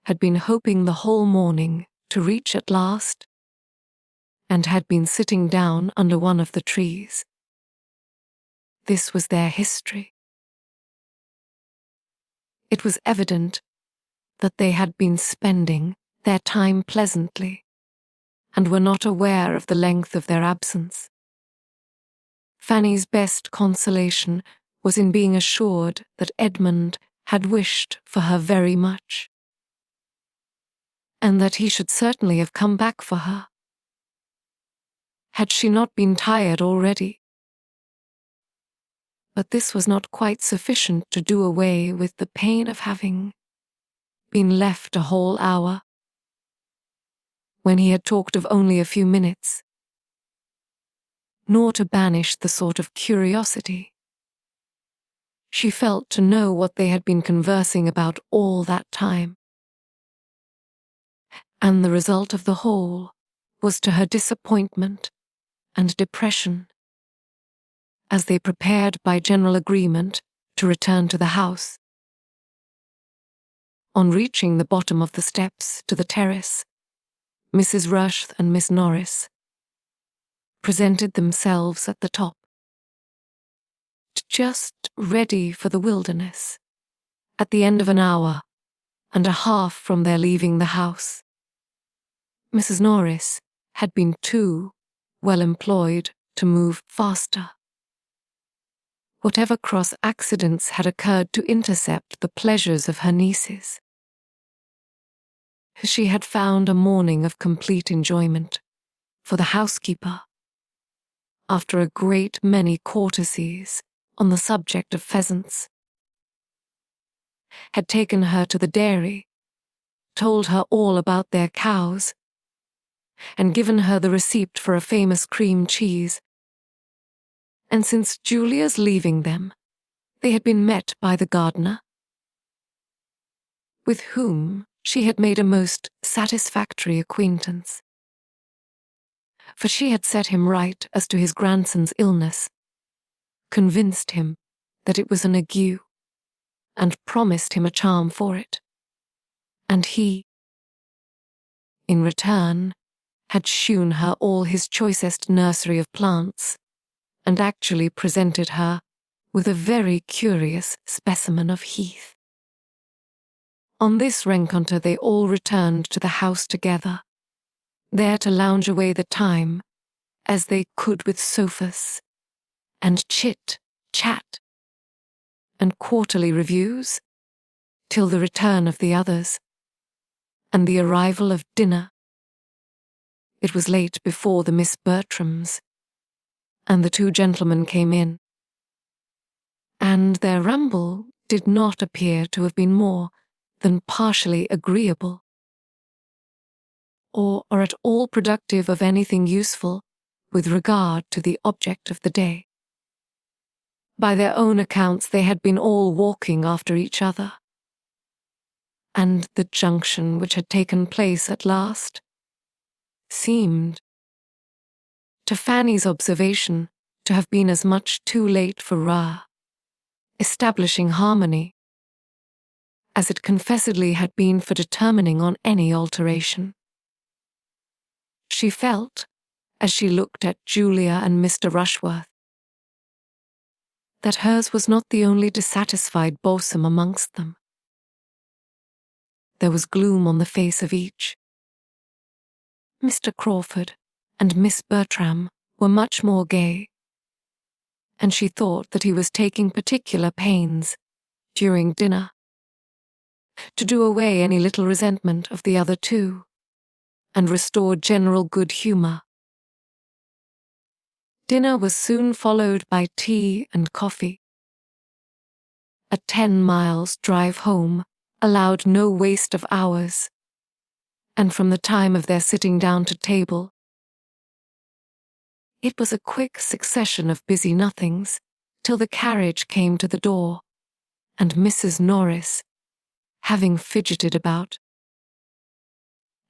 had been hoping the whole morning to reach at last, and had been sitting down under one of the trees. This was their history. It was evident that they had been spending their time pleasantly, and were not aware of the length of their absence. Fanny's best consolation was in being assured that Edmund had wished for her very much, and that he should certainly have come back for her. Had she not been tired already? But this was not quite sufficient to do away with the pain of having been left a whole hour, when he had talked of only a few minutes, nor to banish the sort of curiosity she felt to know what they had been conversing about all that time. And the result of the whole was to her disappointment and depression, as they prepared by general agreement to return to the house. On reaching the bottom of the steps to the terrace, Mrs. Rush and Miss Norris presented themselves at the top, just ready for the wilderness, at the end of an hour and a half from their leaving the house. Mrs. Norris had been too well employed to move faster. Whatever cross accidents had occurred to intercept the pleasures of her nieces, she had found a morning of complete enjoyment, for the housekeeper, after a great many courtesies on the subject of pheasants, had taken her to the dairy, told her all about their cows, and given her the receipt for a famous cream cheese. And since Julia's leaving them, they had been met by the gardener, with whom she had made a most satisfactory acquaintance, for she had set him right as to his grandson's illness, convinced him that it was an ague, and promised him a charm for it. And he, in return, had shewn her all his choicest nursery of plants, and actually presented her with a very curious specimen of heath. On this rencontre they all returned to the house together, there to lounge away the time as they could with sofas, and chit-chat, and quarterly reviews, till the return of the others, and the arrival of dinner. It was late before the Miss Bertrams, and the two gentlemen came in, and their ramble did not appear to have been more than partially agreeable, or at all productive of anything useful with regard to the object of the day. By their own accounts, they had been all walking after each other, and the junction which had taken place at last seemed, to Fanny's observation, to have been as much too late for establishing harmony, as it confessedly had been for determining on any alteration. She felt, as she looked at Julia and Mr. Rushworth, that hers was not the only dissatisfied bosom amongst them. There was gloom on the face of each. Mr. Crawford and Miss Bertram were much more gay, and she thought that he was taking particular pains, during dinner, to do away any little resentment of the other two, and restore general good humour. Dinner was soon followed by tea and coffee. A 10 miles drive home allowed no waste of hours, and from the time of their sitting down to table, it was a quick succession of busy nothings till the carriage came to the door, and Mrs. Norris, having fidgeted about,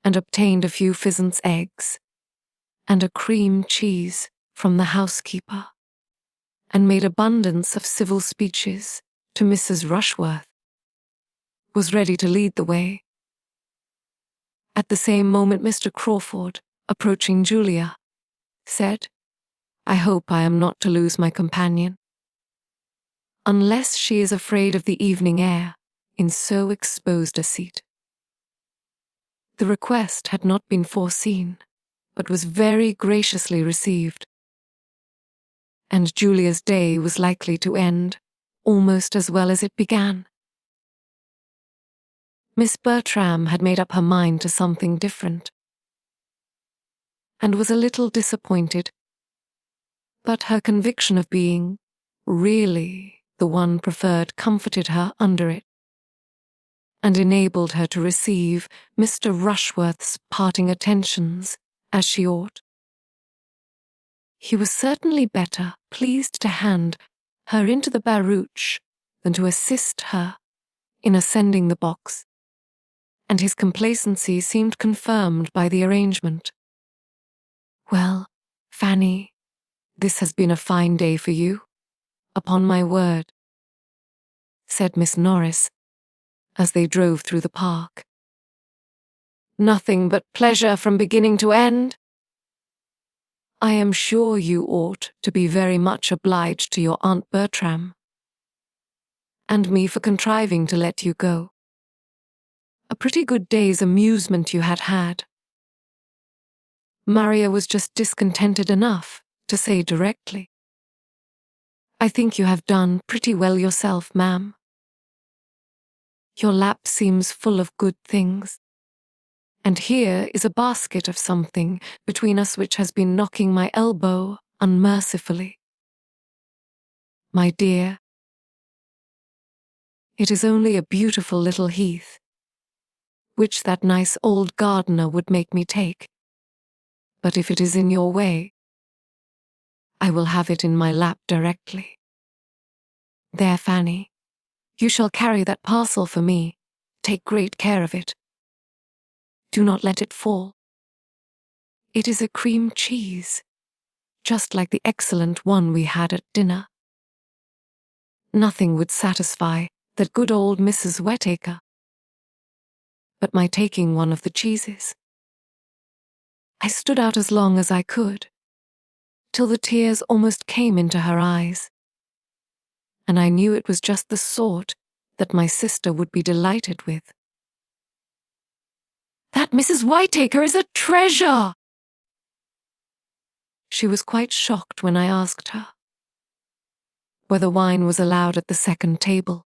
and obtained a few pheasant's eggs, and a cream cheese from the housekeeper, and made abundance of civil speeches to Mrs. Rushworth, was ready to lead the way. At the same moment Mr. Crawford, approaching Julia, said, "I hope I am not to lose my companion, unless she is afraid of the evening air in so exposed a seat." The request had not been foreseen, but was very graciously received, and Julia's day was likely to end almost as well as it began. Miss Bertram had made up her mind to something different, and was a little disappointed, but her conviction of being really the one preferred comforted her under it, and enabled her to receive Mr. Rushworth's parting attentions as she ought. He was certainly better pleased to hand her into the barouche than to assist her in ascending the box, and his complacency seemed confirmed by the arrangement. "Well, Fanny, this has been a fine day for you, upon my word," said Miss Norris, as they drove through the park. "Nothing but pleasure from beginning to end. I am sure you ought to be very much obliged to your Aunt Bertram, and me for contriving to let you go. A pretty good day's amusement you had had. Maria was just discontented enough to say directly, 'I think you have done pretty well yourself, ma'am. Your lap seems full of good things, and here is a basket of something between us which has been knocking my elbow unmercifully. My dear, it is only a beautiful little heath, which that nice old gardener would make me take, but if it is in your way, I will have it in my lap directly. There, Fanny, you shall carry that parcel for me. Take great care of it. Do not let it fall. It is a cream cheese, just like the excellent one we had at dinner. Nothing would satisfy that good old Mrs. Wetacre but my taking one of the cheeses. I stood out as long as I could, till the tears almost came into her eyes, and I knew it was just the sort that my sister would be delighted with. That Mrs. Whiteacre is a treasure! She was quite shocked when I asked her whether wine was allowed at the second table,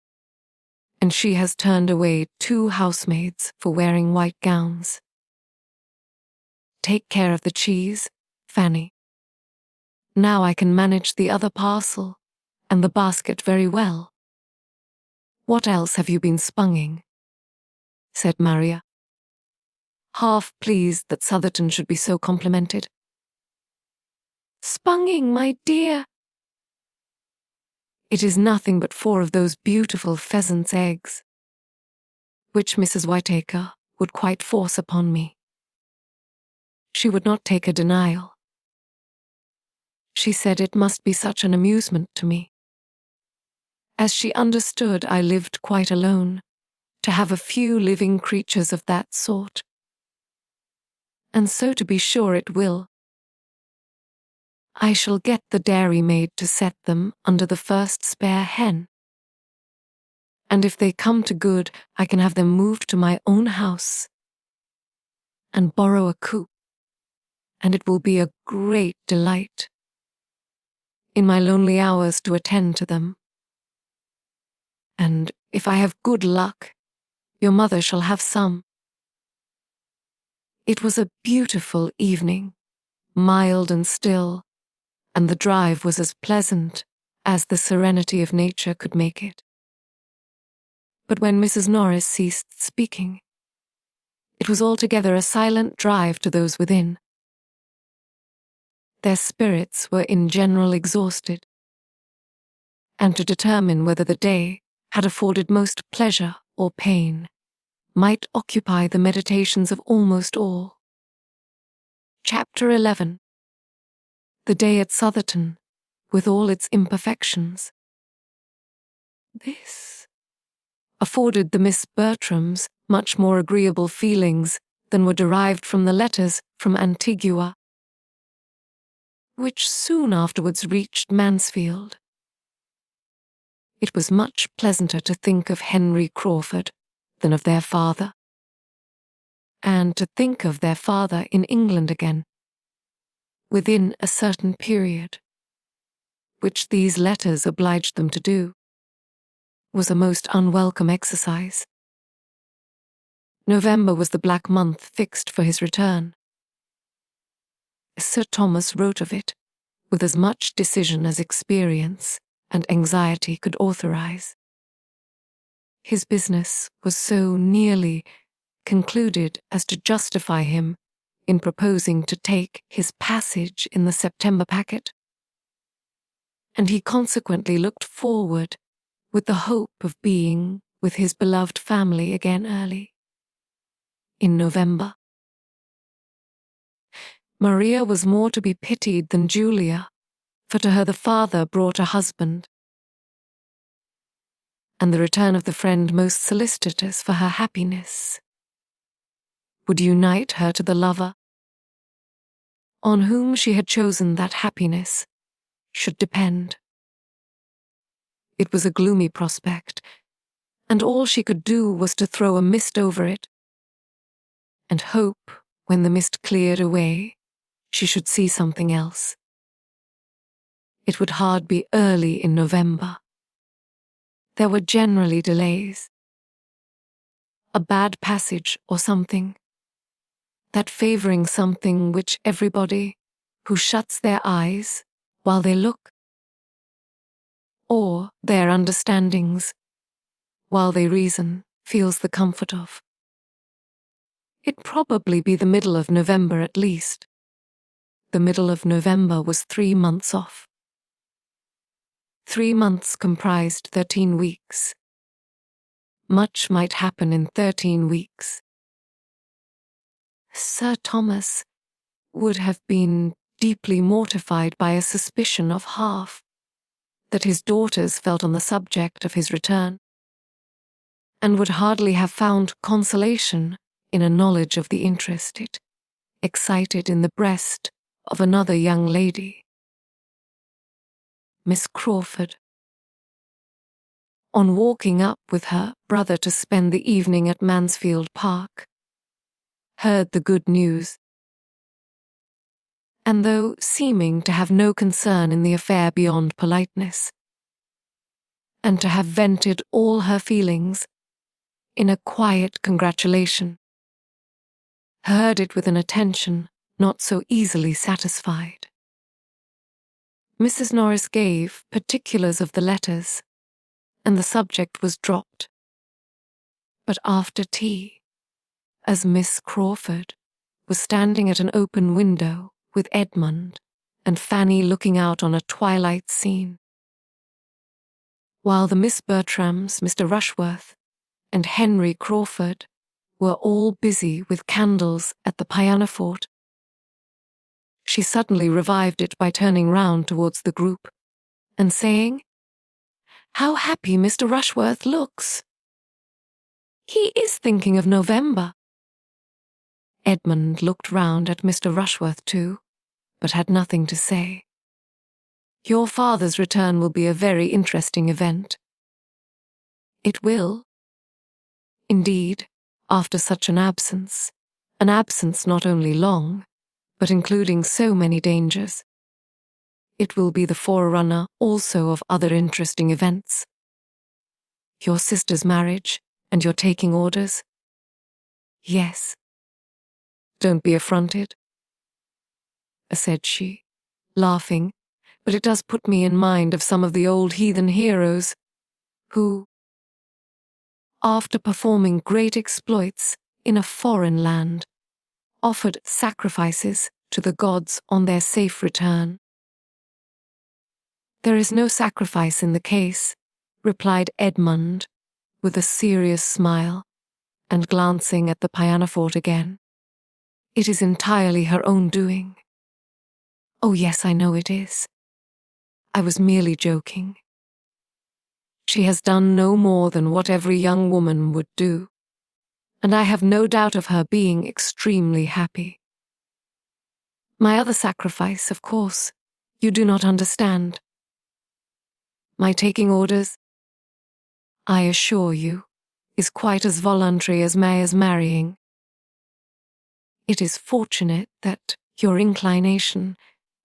and she has turned away 2 housemaids for wearing white gowns. Take care of the cheese, Fanny. Now I can manage the other parcel and the basket very well. What else have you been sponging? Said Maria, half pleased that Southerton should be so complimented. Sponging, my dear. It is nothing but 4 of those beautiful pheasant's eggs, which Mrs. Whitaker would quite force upon me. She would not take a denial. She said it must be such an amusement to me, as she understood I lived quite alone, to have a few living creatures of that sort. And so to be sure it will. I shall get the dairymaid to set them under the first spare hen. And if they come to good, I can have them moved to my own house and borrow a coop, and it will be a great delight in my lonely hours to attend to them. And if I have good luck, your mother shall have some. It was a beautiful evening, mild and still, and the drive was as pleasant as the serenity of nature could make it. But when Mrs. Norris ceased speaking, it was altogether a silent drive to those within. Their spirits were in general exhausted, and to determine whether the day had afforded most pleasure or pain might occupy the meditations of almost all. Chapter 11. The day at Southerton, with all its imperfections. This afforded the Miss Bertrams much more agreeable feelings than were derived from the letters from Antigua, which soon afterwards reached Mansfield. It was much pleasanter to think of Henry Crawford than of their father, and to think of their father in England again, within a certain period, which these letters obliged them to do, was a most unwelcome exercise. November was the black month fixed for his return. Sir Thomas wrote of it with as much decision as experience and anxiety could authorize. His business was so nearly concluded as to justify him in proposing to take his passage in the September packet, and he consequently looked forward with the hope of being with his beloved family again early in November. Maria was more to be pitied than Julia, for to her the father brought a husband, and the return of the friend most solicitous for her happiness would unite her to the lover, on whom she had chosen that happiness should depend. It was a gloomy prospect, and all she could do was to throw a mist over it, and hope, when the mist cleared away, she should see something else. It would hard be early in November. There were generally delays. A bad passage or something, that favouring something which everybody who shuts their eyes while they look, or their understandings while they reason, feels the comfort of. It'd probably be the middle of November at least. The middle of November was 3 months off. 3 months comprised 13 weeks. Much might happen in 13 weeks. Sir Thomas would have been deeply mortified by a suspicion of half that his daughters felt on the subject of his return, and would hardly have found consolation in a knowledge of the interest it excited in the breast of another young lady, Miss Crawford. On walking up with her brother to spend the evening at Mansfield Park, heard the good news, and though seeming to have no concern in the affair beyond politeness, and to have vented all her feelings in a quiet congratulation, heard it with an attention not so easily satisfied. Mrs. Norris gave particulars of the letters, and the subject was dropped. But after tea, as Miss Crawford was standing at an open window with Edmund and Fanny looking out on a twilight scene, while the Miss Bertrams, Mr. Rushworth, and Henry Crawford were all busy with candles at the pianoforte, she suddenly revived it by turning round towards the group and saying, "How happy Mr. Rushworth looks! He is thinking of November." Edmund looked round at Mr. Rushworth too, but had nothing to say. "Your father's return will be a very interesting event." "It will. Indeed, after such an absence not only long, but including so many dangers. It will be the forerunner also of other interesting events. Your sister's marriage, and your taking orders?" "Yes." "Don't be affronted," said she, laughing, "but it does put me in mind of some of the old heathen heroes who, after performing great exploits in a foreign land, offered sacrifices to the gods on their safe return." "There is no sacrifice in the case," replied Edmund, with a serious smile, and glancing at the pianoforte again. "It is entirely her own doing." "Oh yes, I know it is. I was merely joking. She has done no more than what every young woman would do, and I have no doubt of her being extremely happy. My other sacrifice, of course, you do not understand. My taking orders, I assure you, is quite as voluntary as Maya's marrying. It is fortunate that your inclination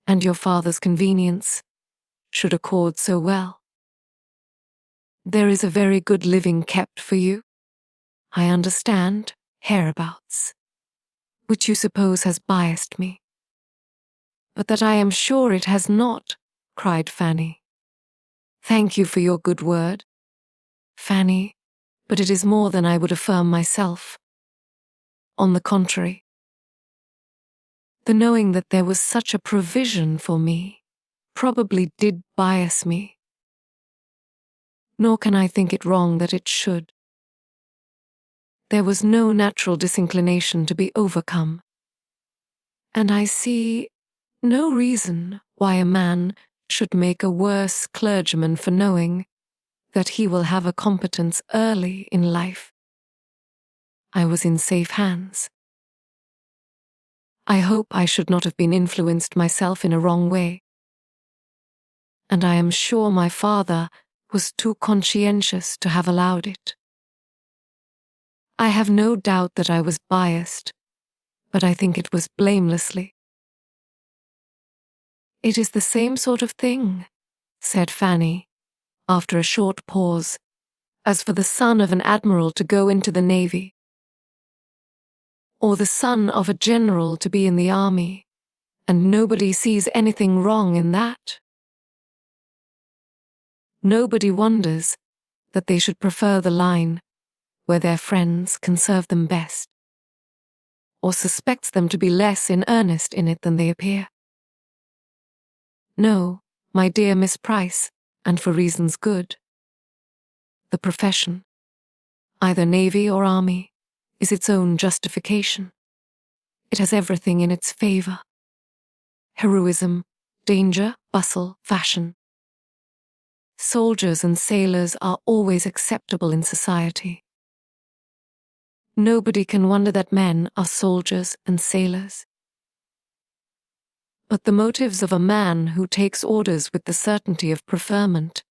and your father's convenience should accord so well. There is a very good living kept for you, I understand, hereabouts, which you suppose has biased me." "But that I am sure it has not," cried Fanny. "Thank you for your good word, Fanny, but it is more than I would affirm myself. On the contrary, the knowing that there was such a provision for me probably did bias me. Nor can I think it wrong that it should. There was no natural disinclination to be overcome, and I see no reason why a man should make a worse clergyman for knowing that he will have a competence early in life. I was in safe hands. I hope I should not have been influenced myself in a wrong way, and I am sure my father was too conscientious to have allowed it. I have no doubt that I was biased, but I think it was blamelessly." "It is the same sort of thing," said Fanny, after a short pause, "as for the son of an admiral to go into the navy, or the son of a general to be in the army, and nobody sees anything wrong in that. Nobody wonders that they should prefer the line where their friends can serve them best, or suspects them to be less in earnest in it than they appear. No, my dear Miss Price, and for reasons good. The profession, either navy or army, is its own justification. It has everything in its favor: heroism, danger, bustle, fashion. Soldiers and sailors are always acceptable in society. Nobody can wonder that men are soldiers and sailors. But the motives of a man who takes orders with the certainty of preferment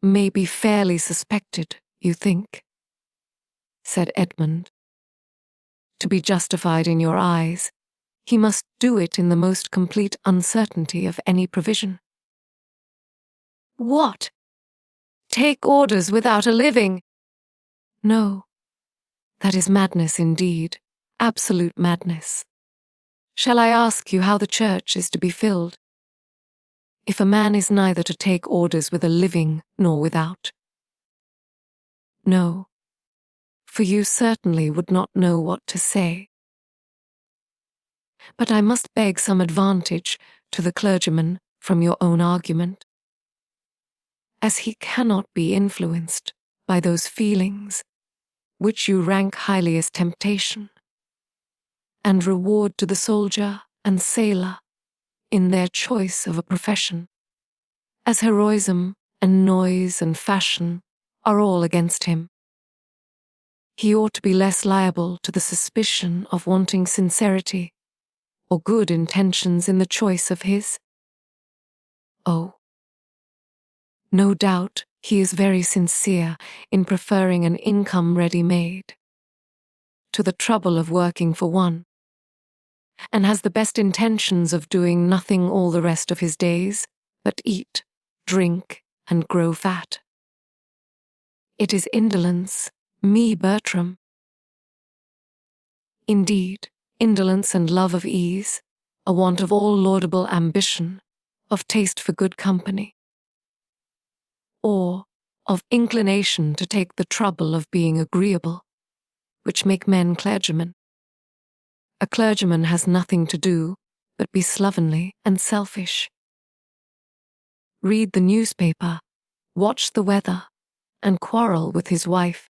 may be fairly suspected, you think?" said Edmund. "To be justified in your eyes, he must do it in the most complete uncertainty of any provision." "What? Take orders without a living?" "No, That is madness indeed, absolute madness. Shall I ask you how the church is to be filled? If a man is neither to take orders with a living nor without. No, for you certainly would not know what to say. But I must beg some advantage to the clergyman from your own argument, as he cannot be influenced by those feelings which you rank highly as temptation, and reward to the soldier and sailor in their choice of a profession, as heroism and noise and fashion are all against him. He ought to be less liable to the suspicion of wanting sincerity or good intentions in the choice of his. Oh, no doubt he is very sincere in preferring an income ready-made to the trouble of working for one, and has the best intentions of doing nothing all the rest of his days but eat, drink, and grow fat. It is indolence, me Bertram. Indeed, indolence and love of ease, a want of all laudable ambition, of taste for good company, or of inclination to take the trouble of being agreeable, which make men clergymen. A clergyman has nothing to do but be slovenly and selfish. Read the newspaper, watch the weather, and quarrel with his wife.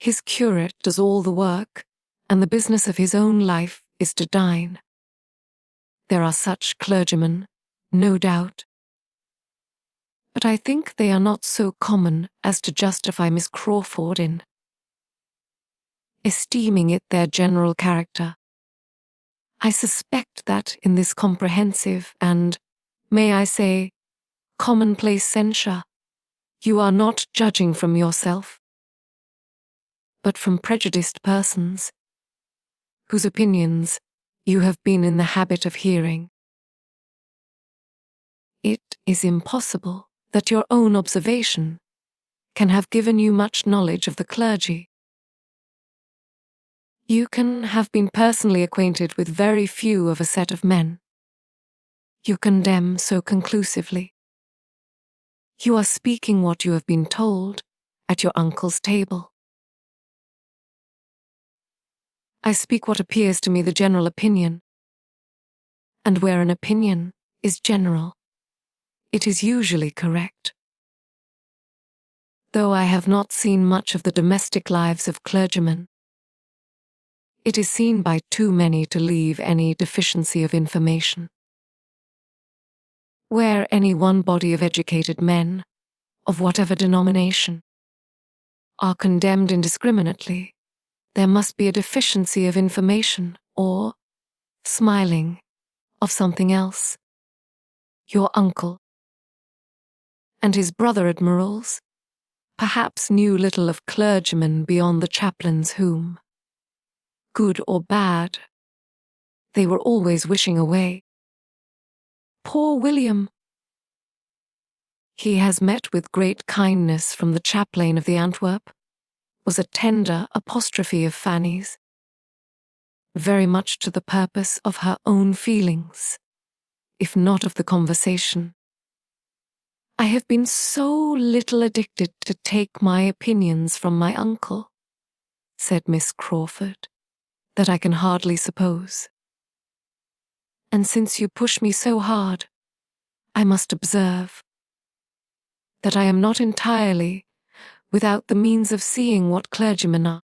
His curate does all the work, and the business of his own life is to dine. There are such clergymen, no doubt, but I think they are not so common as to justify Miss Crawford in esteeming it their general character. I suspect that in this comprehensive and, may I say, commonplace censure, you are not judging from yourself, but from prejudiced persons, whose opinions you have been in the habit of hearing. It is impossible that your own observation can have given you much knowledge of the clergy. You can have been personally acquainted with very few of a set of men. You condemn so conclusively. You are speaking what you have been told at your uncle's table. I speak what appears to me the general opinion, and where an opinion is general, it is usually correct. Though I have not seen much of the domestic lives of clergymen, it is seen by too many to leave any deficiency of information. Where any one body of educated men, of whatever denomination, are condemned indiscriminately, there must be a deficiency of information or, smiling, of something else. Your uncle and his brother admirals perhaps knew little of clergymen beyond the chaplains whom, good or bad, they were always wishing away. Poor William! He has met with great kindness from the chaplain of the Antwerp, was a tender apostrophe of Fanny's, very much to the purpose of her own feelings, if not of the conversation. I have been so little addicted to take my opinions from my uncle, said Miss Crawford, that I can hardly suppose. And since you push me so hard, I must observe that I am not entirely without the means of seeing what clergymen are,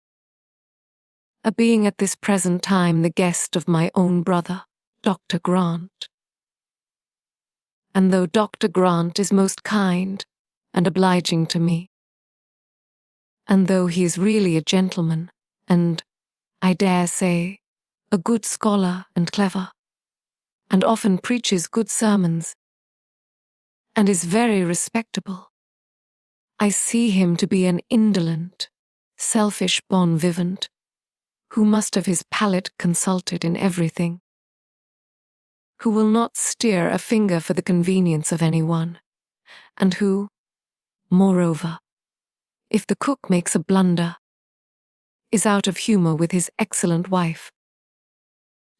a being at this present time the guest of my own brother, Dr. Grant. And though Dr. Grant is most kind and obliging to me, and though he is really a gentleman, and, I dare say, a good scholar and clever, and often preaches good sermons, and is very respectable, I see him to be an indolent, selfish bon vivant, who must have his palate consulted in everything, who will not steer a finger for the convenience of anyone, and who, moreover, if the cook makes a blunder, is out of humor with his excellent wife.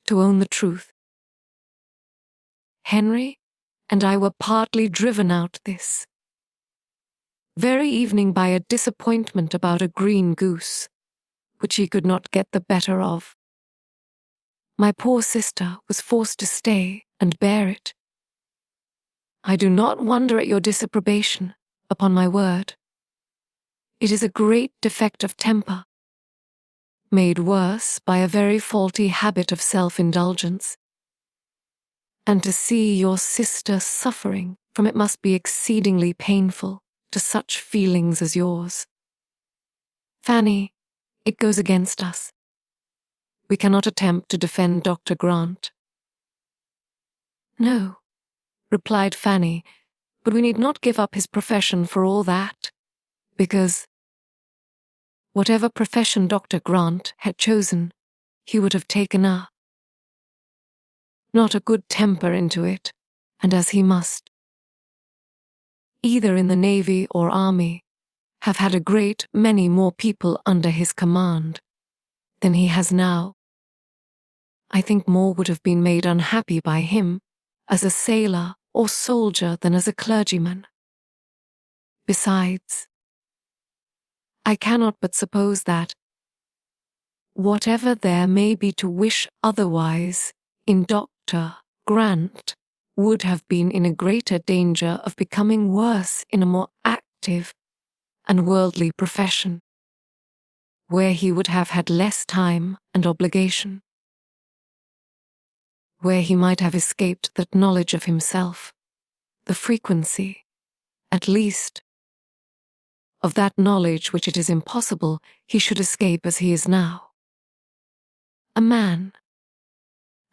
To own the truth, Henry and I were partly driven out this very evening by a disappointment about a green goose, which he could not get the better of. My poor sister was forced to stay and bear it. I do not wonder at your disapprobation, upon my word. It is a great defect of temper, made worse by a very faulty habit of self-indulgence. And to see your sister suffering from it must be exceedingly painful to such feelings as yours. Fanny, it goes against us. We cannot attempt to defend Dr. Grant. No, replied Fanny, but we need not give up his profession for all that, because whatever profession Dr. Grant had chosen, he would have taken not a good temper into it, and as he must, either in the Navy or Army, have had a great many more people under his command than he has now. I think more would have been made unhappy by him as a sailor or soldier than as a clergyman. Besides, I cannot but suppose that, whatever there may be to wish otherwise in Dr. Grant, would have been in a greater danger of becoming worse in a more active and worldly profession, where he would have had less time and obligation, where he might have escaped that knowledge of himself, the frequency, at least, of that knowledge which it is impossible he should escape as he is now.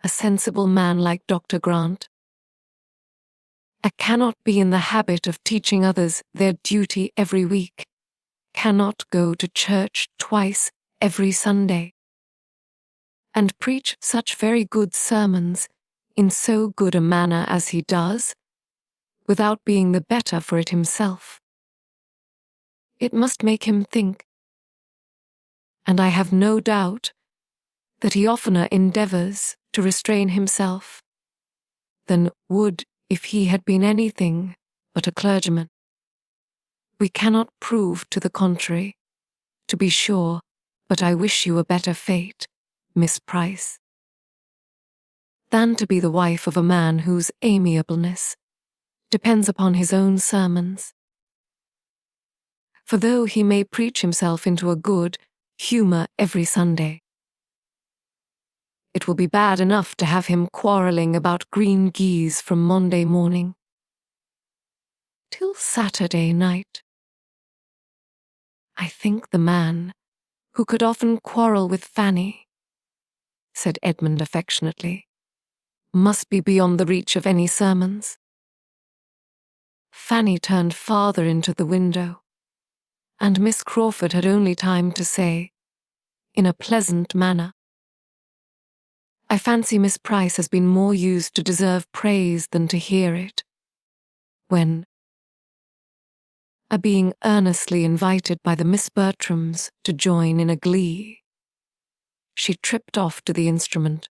A sensible man like Dr. Grant, cannot be in the habit of teaching others their duty every week, cannot go to church twice every Sunday, and preach such very good sermons in so good a manner as he does, without being the better for it himself. It must make him think, and I have no doubt that he oftener endeavors to restrain himself than would if he had been anything but a clergyman. We cannot prove to the contrary, to be sure, but I wish you a better fate, Miss Price, than to be the wife of a man whose amiableness depends upon his own sermons. For though he may preach himself into a good humor every Sunday, it will be bad enough to have him quarrelling about green geese from Monday morning till Saturday night. I think the man who could often quarrel with Fanny, said Edmund affectionately, must be beyond the reach of any sermons. Fanny turned farther into the window, and Miss Crawford had only time to say, in a pleasant manner, I fancy Miss Price has been more used to deserve praise than to hear it, when, being earnestly invited by the Miss Bertrams to join in a glee, she tripped off to the instrument,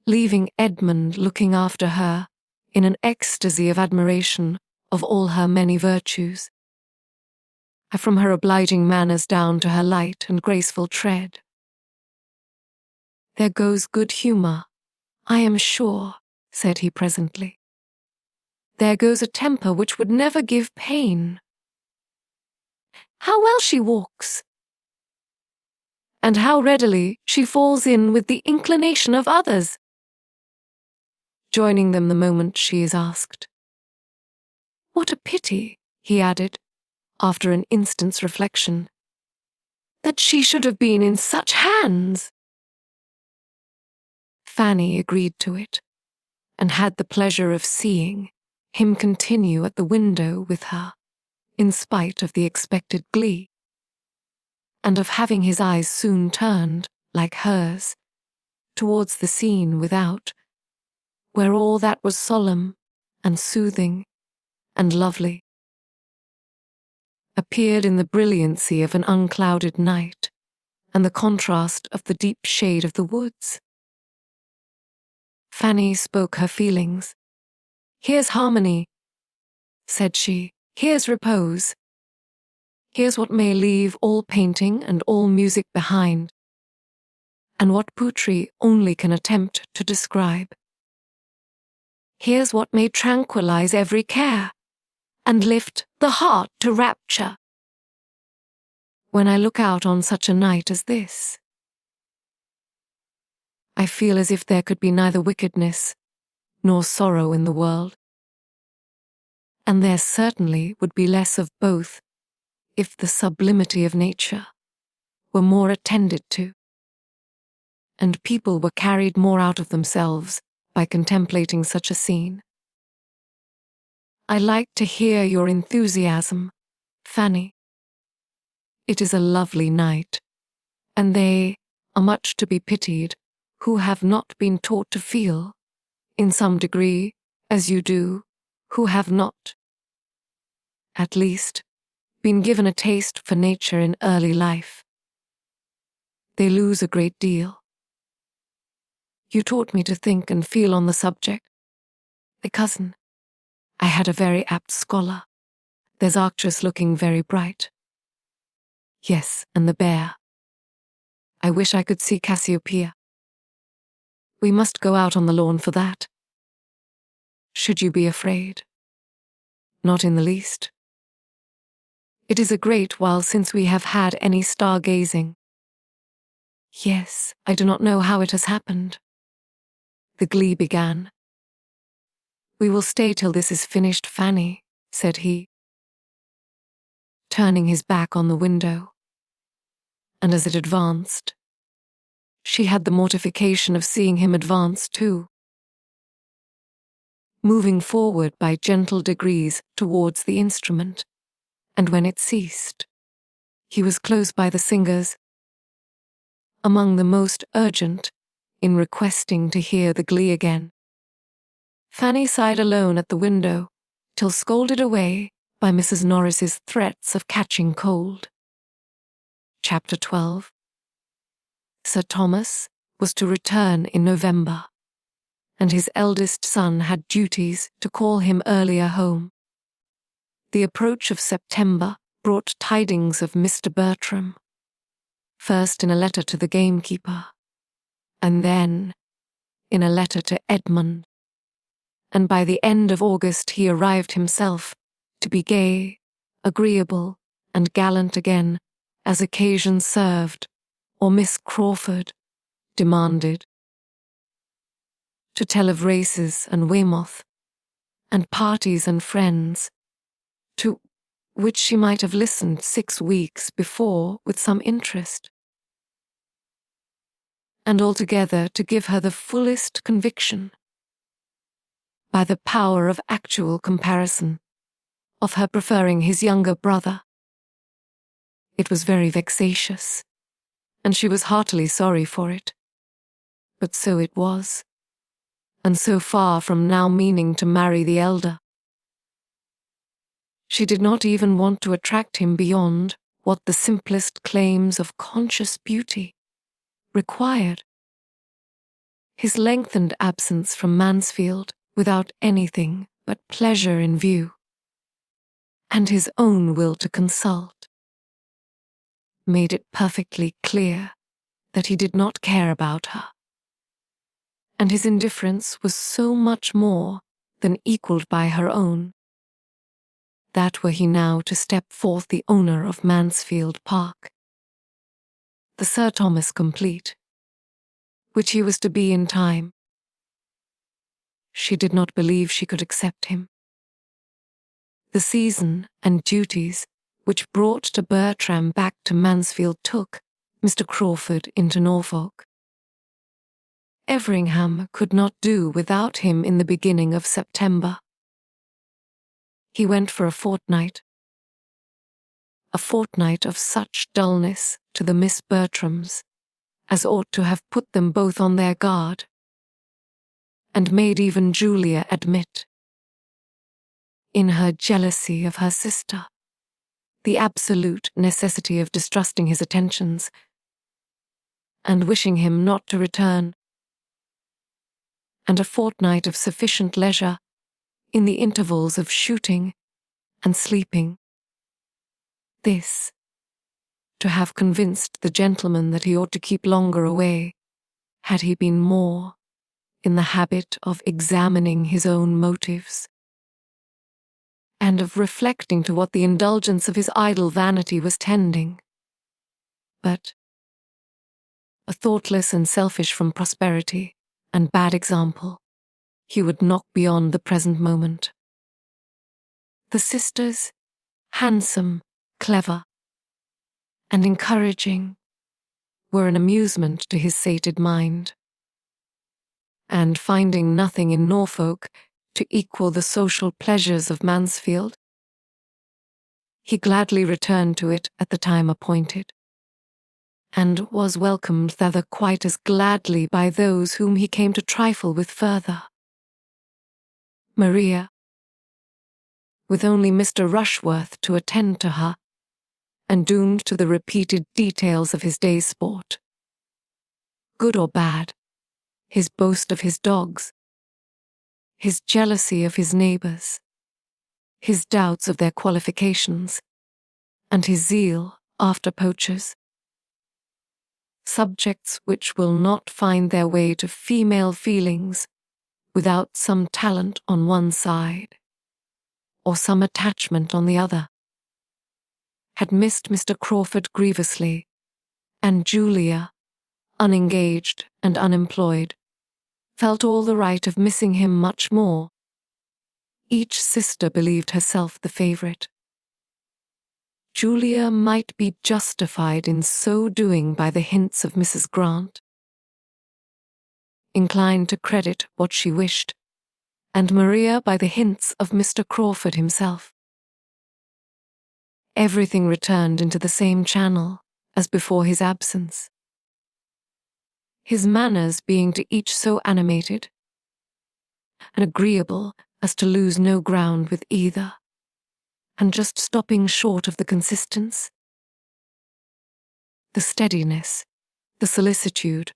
leaving Edmund looking after her in an ecstasy of admiration of all her many virtues, from her obliging manners down to her light and graceful tread. There goes good humor, I am sure, said he presently. There goes a temper which would never give pain. How well she walks! And how readily she falls in with the inclination of others, joining them the moment she is asked. What a pity, he added, after an instant's reflection, that she should have been in such hands. Fanny agreed to it, and had the pleasure of seeing him continue at the window with her, in spite of the expected glee, and of having his eyes soon turned, like hers, towards the scene without, where all that was solemn and soothing and lovely appeared in the brilliancy of an unclouded night, and the contrast of the deep shade of the woods. Fanny spoke her feelings. "Here's harmony," said she. "Here's repose. Here's what may leave all painting and all music behind, and what poetry only can attempt to describe. Here's what may tranquilize every care, and lift the heart to rapture. When I look out on such a night as this, I feel as if there could be neither wickedness nor sorrow in the world. And there certainly would be less of both if the sublimity of nature were more attended to, and people were carried more out of themselves by contemplating such a scene. I like to hear your enthusiasm, Fanny. It is a lovely night, and they are much to be pitied who have not been taught to feel, in some degree, as you do, who have not, at least, been given a taste for nature in early life. They lose a great deal. You taught me to think and feel on the subject. The cousin, I had a very apt scholar. There's Arcturus looking very bright. Yes, and the bear. I wish I could see Cassiopeia. We must go out on the lawn for that. Should you be afraid? Not in the least. It is a great while since we have had any stargazing. Yes, I do not know how it has happened. The glee began. We will stay till this is finished, Fanny, said he, turning his back on the window. And as it advanced, she had the mortification of seeing him advance too, moving forward by gentle degrees towards the instrument, and when it ceased, he was close by the singers, among the most urgent in requesting to hear the glee again. Fanny sighed alone at the window, till scolded away by Mrs. Norris's threats of catching cold. Chapter 12. Sir Thomas was to return in November, and his eldest son had duties to call him earlier home. The approach of September brought tidings of Mr. Bertram, first in a letter to the gamekeeper, and then in a letter to Edmund, and by the end of August he arrived himself, to be gay, agreeable, and gallant again, as occasion served, or Miss Crawford demanded. To tell of races and Weymouth, and parties and friends, to which she might have listened 6 weeks before with some interest, and altogether to give her the fullest conviction, by the power of actual comparison, of her preferring his younger brother. It was very vexatious, and she was heartily sorry for it. But so it was, and so far from now meaning to marry the elder. She did not even want to attract him beyond what the simplest claims of conscious beauty required. His lengthened absence from Mansfield without anything but pleasure in view, and his own will to consult, made it perfectly clear that he did not care about her, and his indifference was so much more than equalled by her own, that were he now to step forth the owner of Mansfield Park, the Sir Thomas complete, which he was to be in time, she did not believe she could accept him. The season and duties which brought to Bertram back to Mansfield took Mr. Crawford into Norfolk. Everingham could not do without him in the beginning of September. He went for a fortnight of such dullness to the Miss Bertrams as ought to have put them both on their guard, and made even Julia admit, in her jealousy of her sister, the absolute necessity of distrusting his attentions, and wishing him not to return, and a fortnight of sufficient leisure in the intervals of shooting and sleeping. This, to have convinced the gentleman that he ought to keep longer away, had he been more in the habit of examining his own motives, and of reflecting to what the indulgence of his idle vanity was tending. But a thoughtless and selfish from prosperity and bad example, he would knock beyond the present moment. The sisters, handsome, clever, and encouraging, were an amusement to his sated mind. And finding nothing in Norfolk to equal the social pleasures of Mansfield, he gladly returned to it at the time appointed, and was welcomed thither quite as gladly by those whom he came to trifle with further. Maria, with only Mr. Rushworth to attend to her, and doomed to the repeated details of his day's sport, good or bad, his boast of his dogs, his jealousy of his neighbours, his doubts of their qualifications, and his zeal after poachers, subjects which will not find their way to female feelings without some talent on one side, or some attachment on the other, had missed Mr. Crawford grievously, and Julia, unengaged and unemployed, felt all the right of missing him much more. Each sister believed herself the favourite. Julia might be justified in so doing by the hints of Mrs. Grant, inclined to credit what she wished, and Maria by the hints of Mr. Crawford himself. Everything returned into the same channel as before his absence, his manners being to each so animated and agreeable as to lose no ground with either, and just stopping short of the consistence, the steadiness, the solicitude,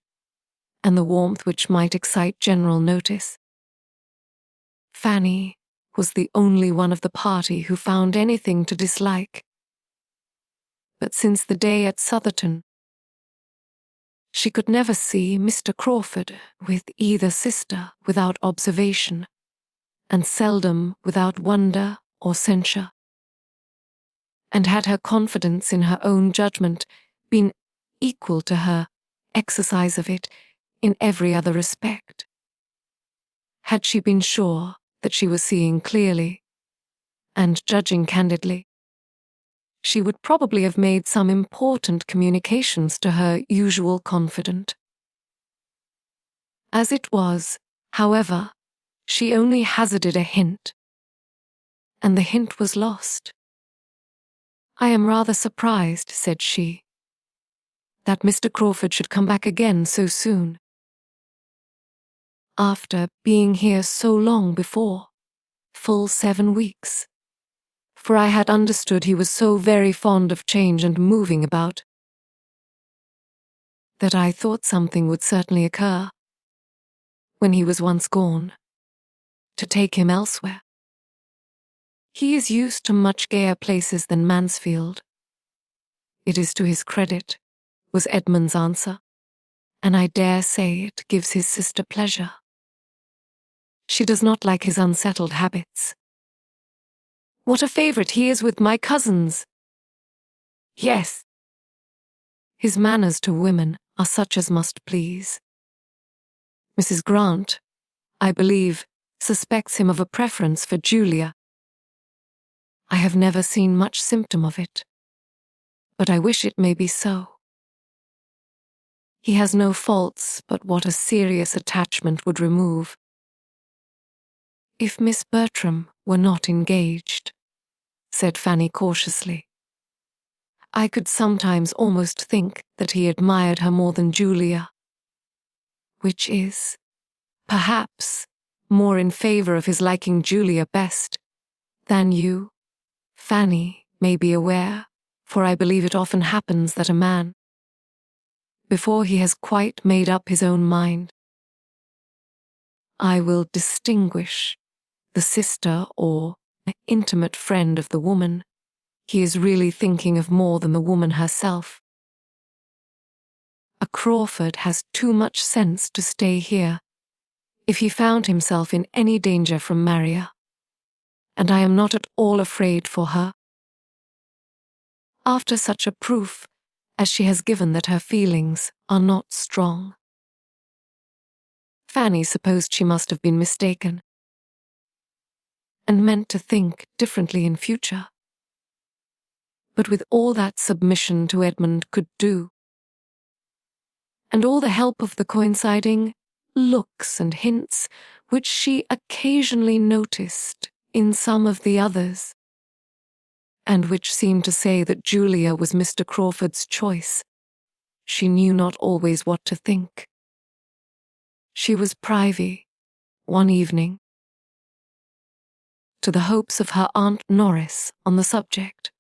and the warmth which might excite general notice. Fanny was the only one of the party who found anything to dislike. But since the day at Southerton, she could never see Mr. Crawford with either sister without observation, and seldom without wonder or censure. And had her confidence in her own judgment been equal to her exercise of it in every other respect, had she been sure that she was seeing clearly and judging candidly, she would probably have made some important communications to her usual confidant. As it was, however, she only hazarded a hint, and the hint was lost. "I am rather surprised," said she, "that Mr. Crawford should come back again so soon, after being here so long before, full 7 weeks. For I had understood he was so very fond of change and moving about, that I thought something would certainly occur, when he was once gone, to take him elsewhere. He is used to much gayer places than Mansfield. It is to his credit," was Edmund's answer, "and I dare say it gives his sister pleasure. She does not like his unsettled habits." "What a favourite he is with my cousins!" "Yes." "His manners to women are such as must please. Mrs. Grant, I believe, suspects him of a preference for Julia. I have never seen much symptom of it, but I wish it may be so. He has no faults but what a serious attachment would remove. If Miss Bertram were not engaged," said Fanny cautiously, "I could sometimes almost think that he admired her more than Julia, which is, perhaps, more in favour of his liking Julia best than you, Fanny, may be aware, for I believe it often happens that a man before he has quite made up his own mind. I will distinguish the sister or intimate friend of the woman. He is really thinking of more than the woman herself. A Crawford has too much sense to stay here if he found himself in any danger from Maria, and I am not at all afraid for her. After such a proof as she has given that her feelings are not strong. Fanny supposed she must have been mistaken, and meant to think differently in future. But with all that submission to Edmund could do, and all the help of the coinciding looks and hints which she occasionally noticed in some of the others, and which seemed to say that Julia was Mr. Crawford's choice, she knew not always what to think. She was privy, one evening, to the hopes of her Aunt Norris on the subject,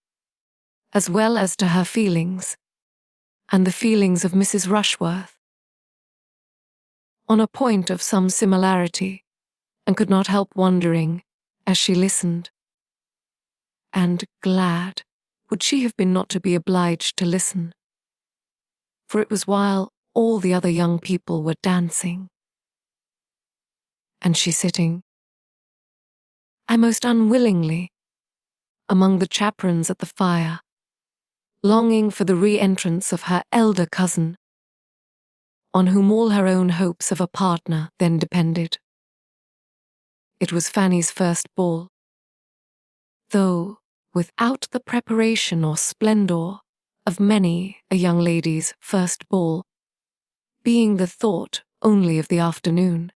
as well as to her feelings, and the feelings of Mrs. Rushworth, on a point of some similarity, and could not help wondering, as she listened, and glad would she have been not to be obliged to listen, for it was while all the other young people were dancing, and she sitting, I most unwillingly, among the chaperons at the fire, longing for the re-entrance of her elder cousin, on whom all her own hopes of a partner then depended. It was Fanny's first ball, though without the preparation or splendour of many a young lady's first ball, being the thought only of the afternoon,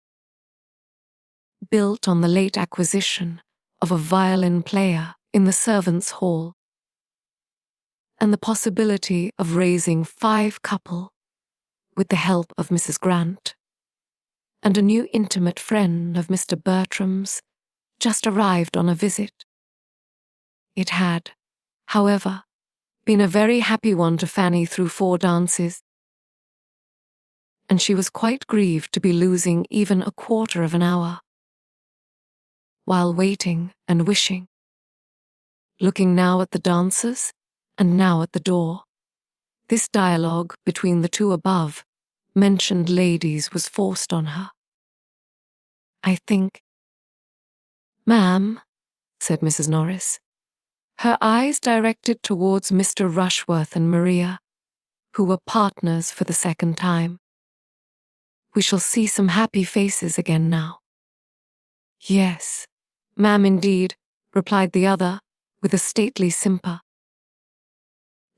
built on the late acquisition of a violin player in the servants' hall, and the possibility of raising 5 couple with the help of Mrs. Grant, and a new intimate friend of Mr. Bertram's just arrived on a visit. It had, however, been a very happy one to Fanny through 4 dances, and she was quite grieved to be losing even a quarter of an hour, while waiting and wishing, looking now at the dancers and now at the door. This dialogue between the 2 above mentioned ladies was forced on her. I think, ma'am, said Mrs. Norris, her eyes directed towards Mr. Rushworth and Maria, who were partners for the second time. We shall see some happy faces again now. Yes, ma'am, indeed, replied the other, with a stately simper.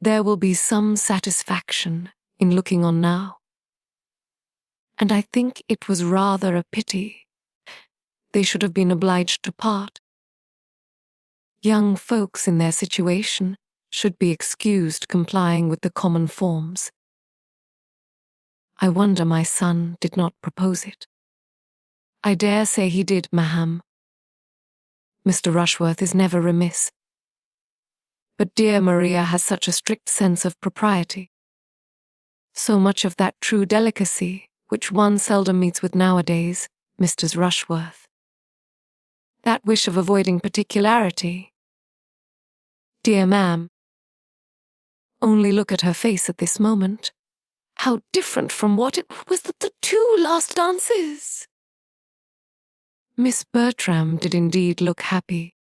There will be some satisfaction in looking on now. And I think it was rather a pity they should have been obliged to part. Young folks in their situation should be excused complying with the common forms. I wonder my son did not propose it. I dare say he did, ma'am. Mr. Rushworth is never remiss. But dear Maria has such a strict sense of propriety, so much of that true delicacy which one seldom meets with nowadays, Mr. Rushworth. That wish of avoiding particularity. Dear ma'am, only look at her face at this moment. How different from what it was at the 2 last dances! Miss Bertram did indeed look happy.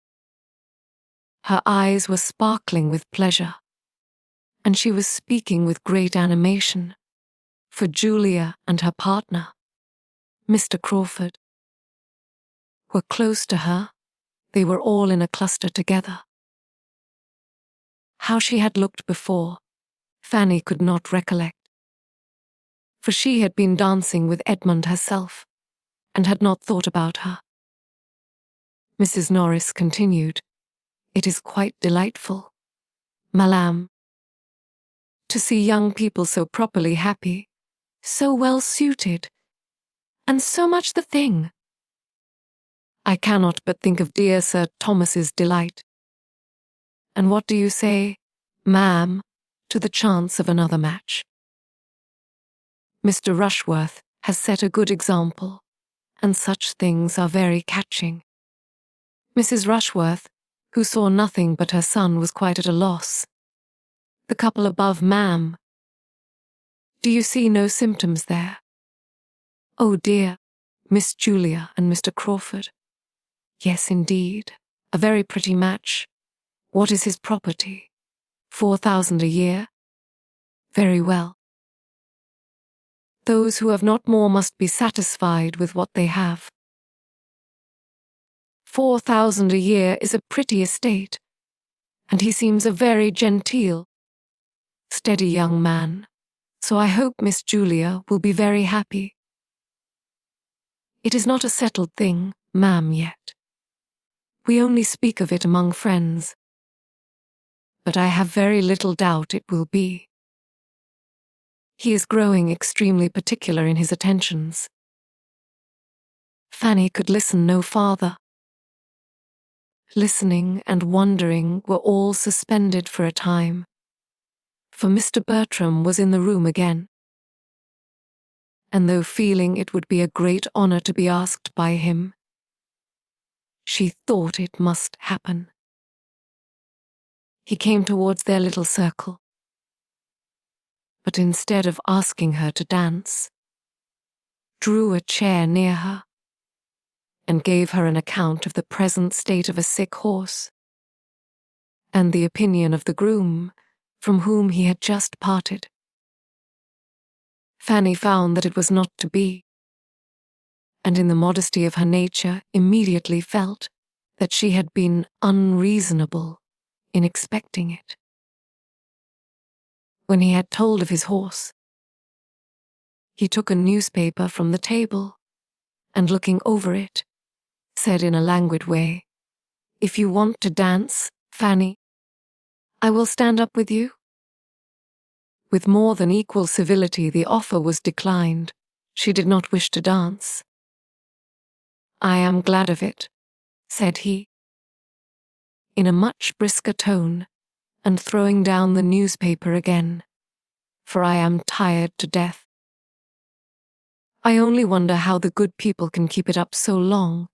Her eyes were sparkling with pleasure, and she was speaking with great animation, for Julia and her partner, Mr. Crawford, were close to her. They were all in a cluster together. How she had looked before, Fanny could not recollect, for she had been dancing with Edmund herself, and had not thought about her. Mrs. Norris continued, It is quite delightful, madame, to see young people so properly happy, so well suited, and so much the thing. I cannot but think of dear Sir Thomas's delight. And what do you say, ma'am, to the chance of another match? Mr. Rushworth has set a good example, and such things are very catching. Mrs. Rushworth, who saw nothing but her son, was quite at a loss. The couple above, ma'am. Do you see no symptoms there? Oh dear, Miss Julia and Mr. Crawford. Yes, indeed, a very pretty match. What is his property? 4,000 a year? Very well. Those who have not more must be satisfied with what they have. 4,000 a year is a pretty estate, and he seems a very genteel, steady young man, so I hope Miss Julia will be very happy. It is not a settled thing, ma'am, yet. We only speak of it among friends, but I have very little doubt it will be. He is growing extremely particular in his attentions. Fanny could listen no farther. Listening and wondering were all suspended for a time, for Mr. Bertram was in the room again. And though feeling it would be a great honor to be asked by him, she thought it must happen. He came towards their little circle, but instead of asking her to dance, drew a chair near her and gave her an account of the present state of a sick horse, and the opinion of the groom from whom he had just parted. Fanny found that it was not to be, and in the modesty of her nature immediately felt that she had been unreasonable in expecting it. When he had told of his horse, he took a newspaper from the table, and looking over it, said in a languid way, "If you want to dance, Fanny, I will stand up with you." With more than equal civility the offer was declined. She did not wish to dance. "I am glad of it," said he, in a much brisker tone, and throwing down the newspaper again, "for I am tired to death. I only wonder how the good people can keep it up so long.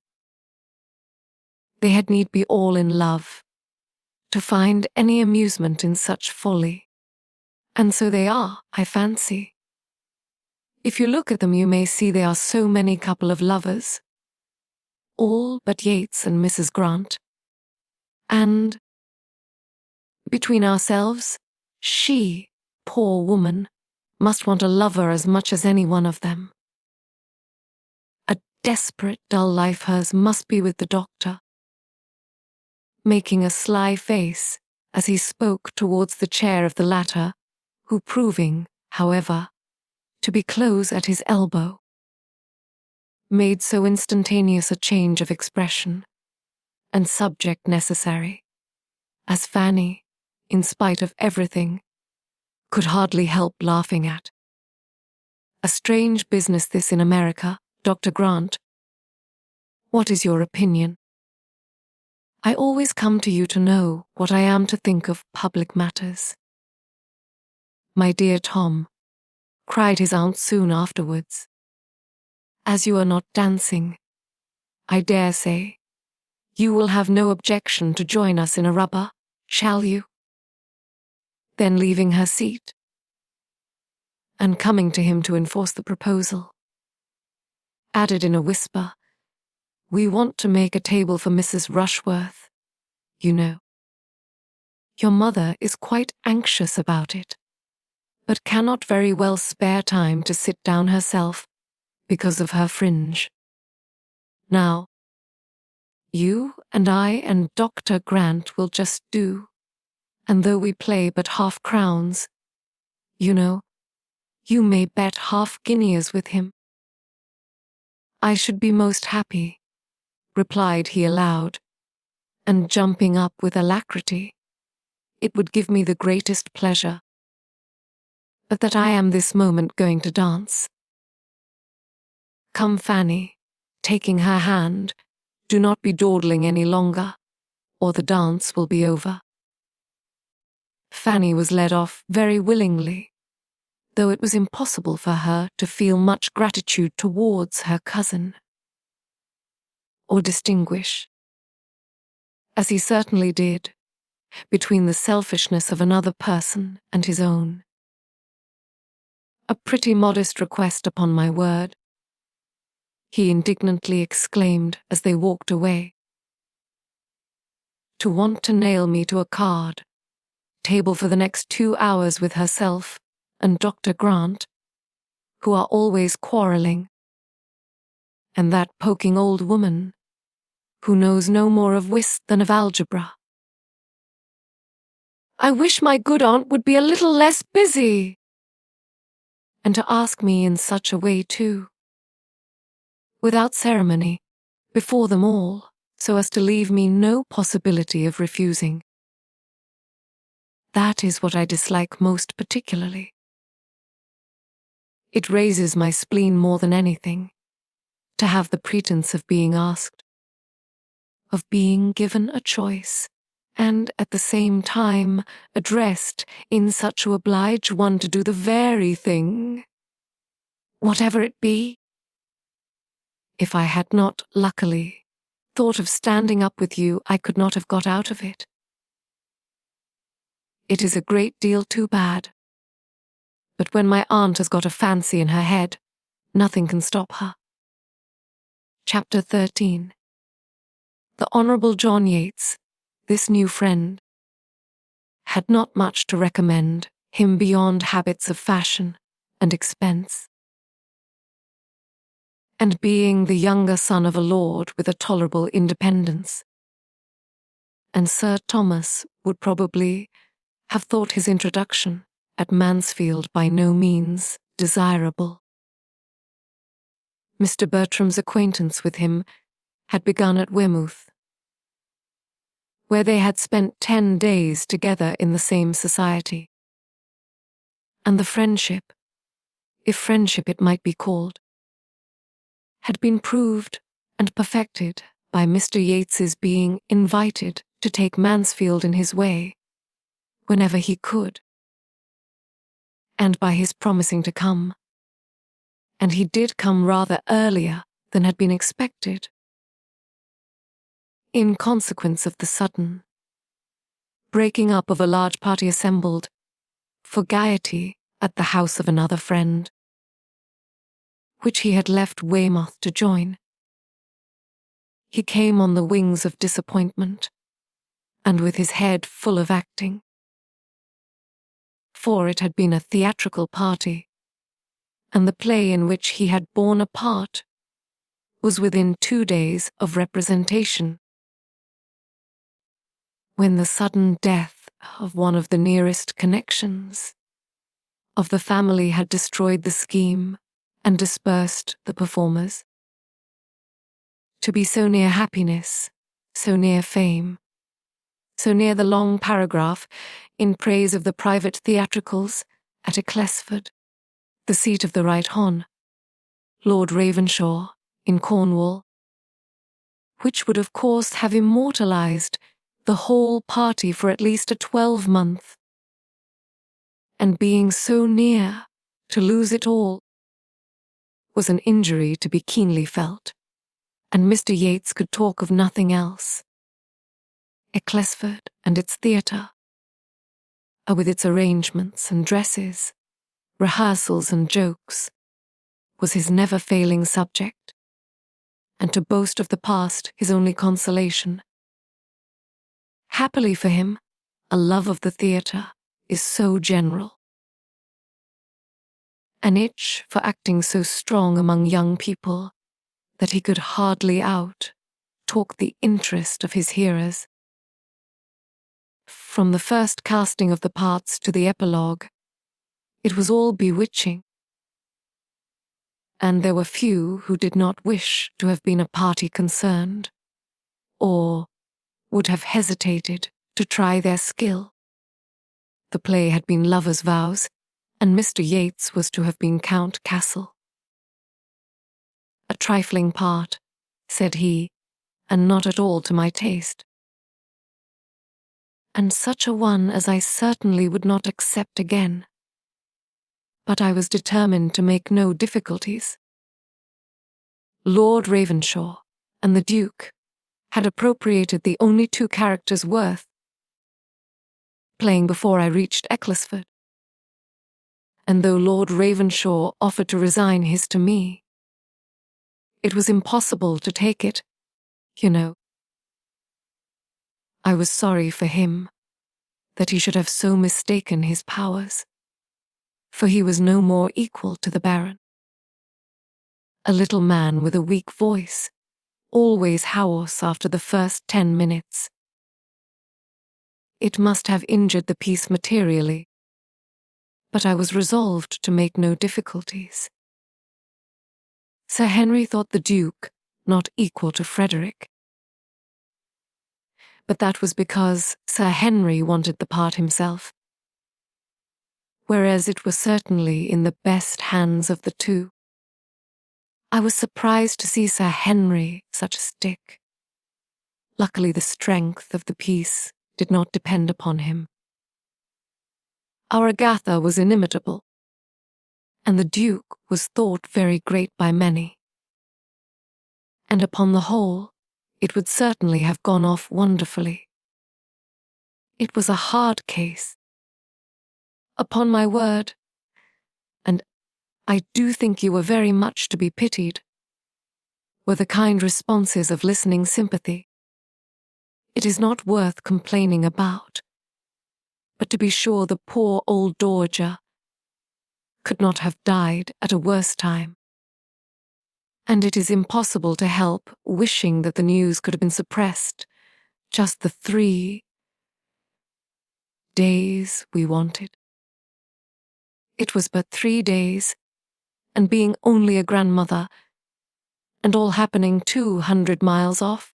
They had need be all in love to find any amusement in such folly. And so they are, I fancy. If you look at them you may see they are so many couple of lovers, all but Yates and Mrs. Grant. And, between ourselves, she, poor woman, must want a lover as much as any one of them. A desperate dull life hers must be with the doctor." Making a sly face as he spoke towards the chair of the latter, who proving, however, to be close at his elbow, made so instantaneous a change of expression, and subject necessary, as Fanny, in spite of everything, could hardly help laughing at. "A strange business this in America, Dr. Grant. What is your opinion? I always come to you to know what I am to think of public matters." "My dear Tom," cried his aunt soon afterwards, "as you are not dancing, I dare say, you will have no objection to join us in a rubber, shall you?" Then leaving her seat, and coming to him to enforce the proposal, added in a whisper, "We want to make a table for Mrs. Rushworth, you know. Your mother is quite anxious about it, but cannot very well spare time to sit down herself because of her fringe. Now, you and I and Dr. Grant will just do, and though we play but half-crowns, you know, you may bet half-guineas with him." "I should be most happy," replied he aloud, and jumping up with alacrity, "it would give me the greatest pleasure, but that I am this moment going to dance. Come, Fanny," taking her hand, "do not be dawdling any longer, or the dance will be over." Fanny was led off very willingly, though it was impossible for her to feel much gratitude towards her cousin, or distinguish, as he certainly did, between the selfishness of another person and his own. "A pretty modest request, upon my word," he indignantly exclaimed as they walked away. "To want to nail me to a card table for the next 2 hours with herself and Dr. Grant, who are always quarrelling, and that poking old woman, who knows no more of whist than of algebra. I wish my good aunt would be a little less busy. And to ask me in such a way too, without ceremony, before them all, so as to leave me no possibility of refusing. That is what I dislike most particularly. It raises my spleen more than anything, to have the pretense of being asked, of being given a choice, and at the same time addressed in such to oblige one to do the very thing, whatever it be. If I had not, luckily, thought of standing up with you, I could not have got out of it. It is a great deal too bad. But when my aunt has got a fancy in her head, nothing can stop her." Chapter 13. The Honourable John Yates, this new friend, had not much to recommend him beyond habits of fashion and expense. And being the younger son of a lord with a tolerable independence, and Sir Thomas would probably have thought his introduction at Mansfield by no means desirable. Mr. Bertram's acquaintance with him had begun at Weymouth, where they had spent 10 days together in the same society. And the friendship, if friendship it might be called, had been proved and perfected by Mr. Yates's being invited to take Mansfield in his way, whenever he could, and by his promising to come. And he did come rather earlier than had been expected, in consequence of the sudden breaking up of a large party assembled for gaiety at the house of another friend, which he had left Weymouth to join. He came on the wings of disappointment, and with his head full of acting. For it had been a theatrical party, and the play in which he had borne a part was within 2 days of representation, when the sudden death of one of the nearest connections of the family had destroyed the scheme and dispersed the performers. To be so near happiness, so near fame, so near the long paragraph in praise of the private theatricals at Ecclesford, the seat of the Right Hon, Lord Ravenshaw, in Cornwall, which would of course have immortalized the whole party for at least a 12-month, and being so near to lose it all, was an injury to be keenly felt, and Mr. Yates could talk of nothing else. Ecclesford and its theatre, with its arrangements and dresses, rehearsals and jokes, was his never-failing subject, and to boast of the past his only consolation. Happily for him, a love of the theatre is so general. An itch for acting so strong among young people that he could hardly talk the interest of his hearers. From the first casting of the parts to the epilogue, it was all bewitching, and there were few who did not wish to have been a party concerned, or would have hesitated to try their skill. The play had been lovers' vows, and Mr. Yates was to have been Count Cassel. "A trifling part," said he, "and not at all to my taste. And such a one as I certainly would not accept again. but I was determined to make no difficulties. Lord Ravenshaw and the Duke had appropriated the only 2 characters worth playing before I reached Ecclesford. And though Lord Ravenshaw offered to resign his to me, it was impossible to take it, you know. I was sorry for him, that he should have so mistaken his powers, for he was no more equal to the Baron. A little man with a weak voice, always hoarse after the first 10 minutes. It must have injured the piece materially, but I was resolved to make no difficulties. Sir Henry thought the Duke not equal to Frederick, but that was because Sir Henry wanted the part himself, whereas it was certainly in the best hands of the 2. I was surprised to see Sir Henry such a stick. Luckily, the strength of the piece did not depend upon him. Our Agatha was inimitable, and the Duke was thought very great by many. And upon the whole, it would certainly have gone off wonderfully. It was a hard case. Upon my word, and I do think you were very much to be pitied, were the kind responses of listening sympathy. It is not worth complaining about, but to be sure the poor old dowager could not have died at a worse time. And it is impossible to help wishing that the news could have been suppressed just the 3 days we wanted. It was but 3 days, and being only a grandmother, and all happening 200 miles off,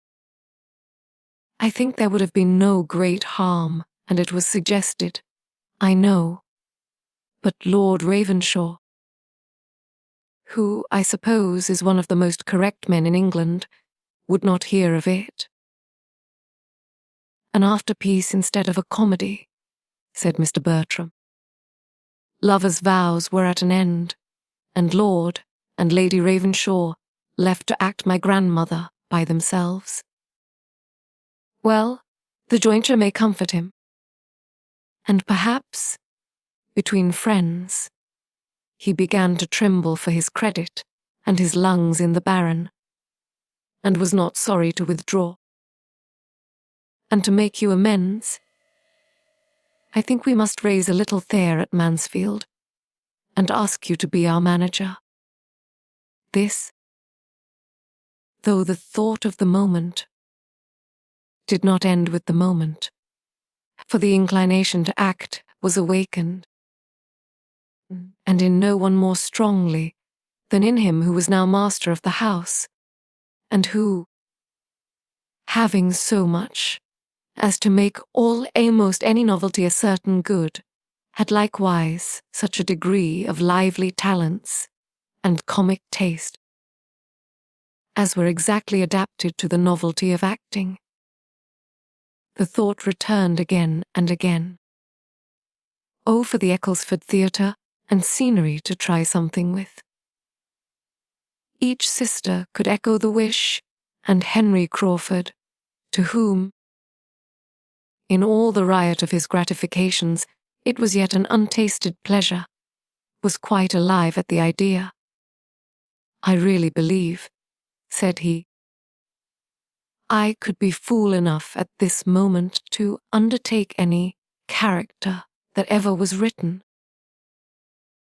I think there would have been no great harm, and it was suggested, I know, but Lord Ravenshaw, who I suppose is one of the most correct men in England, would not hear of it. An afterpiece instead of a comedy, said Mr. Bertram. Lovers' vows were at an end, and Lord and Lady Ravenshaw left to act my grandmother by themselves. Well, the jointure may comfort him. And perhaps, between friends, he began to tremble for his credit and his lungs in the Baron, and was not sorry to withdraw. And to make you amends, I think we must raise a little there at Mansfield, and ask you to be our manager. This, though the thought of the moment, did not end with the moment, for the inclination to act was awakened, and in no one more strongly than in him who was now master of the house, and who, having so much as to make almost any novelty a certain good, had likewise such a degree of lively talents and comic taste as were exactly adapted to the novelty of acting. The thought returned again and again. Oh, for the Ecclesford Theatre and scenery to try something with. Each sister could echo the wish, and Henry Crawford, to whom, in all the riot of his gratifications, it was yet an untasted pleasure, was quite alive at the idea. I really believe, said he, I could be fool enough at this moment to undertake any character that ever was written.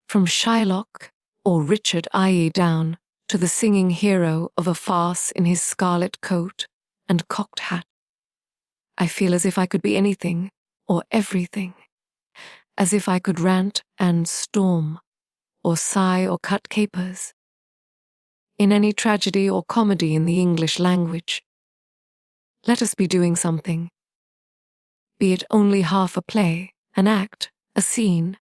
From Shylock or Richard I.E. down to the singing hero of a farce in his scarlet coat and cocked hat. I feel as if I could be anything or everything, as if I could rant and storm, or sigh or cut capers, in any tragedy or comedy in the English language. Let us be doing something, be it only half a play, an act, a scene.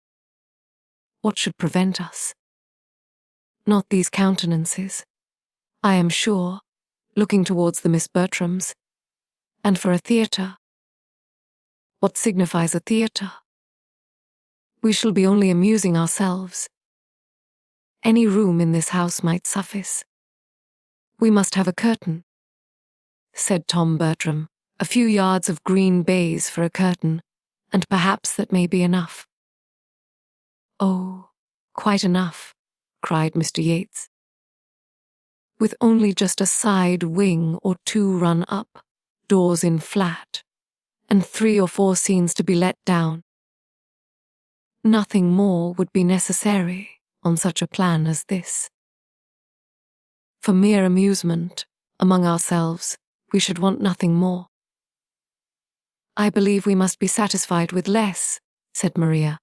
What should prevent us? Not these countenances, I am sure, looking towards the Miss Bertrams, and for a theatre. What signifies a theatre? We shall be only amusing ourselves, Any room in this house might suffice. We must have a curtain, said Tom Bertram. A few yards of green baize for a curtain, and perhaps that may be enough. Oh, quite enough, cried Mr. Yates. With only just a side wing or two run up, doors in flat, and 3 or 4 scenes to be let down. Nothing more would be necessary on such a plan as this. For mere amusement, among ourselves, we should want nothing more. I believe we must be satisfied with less, said Maria.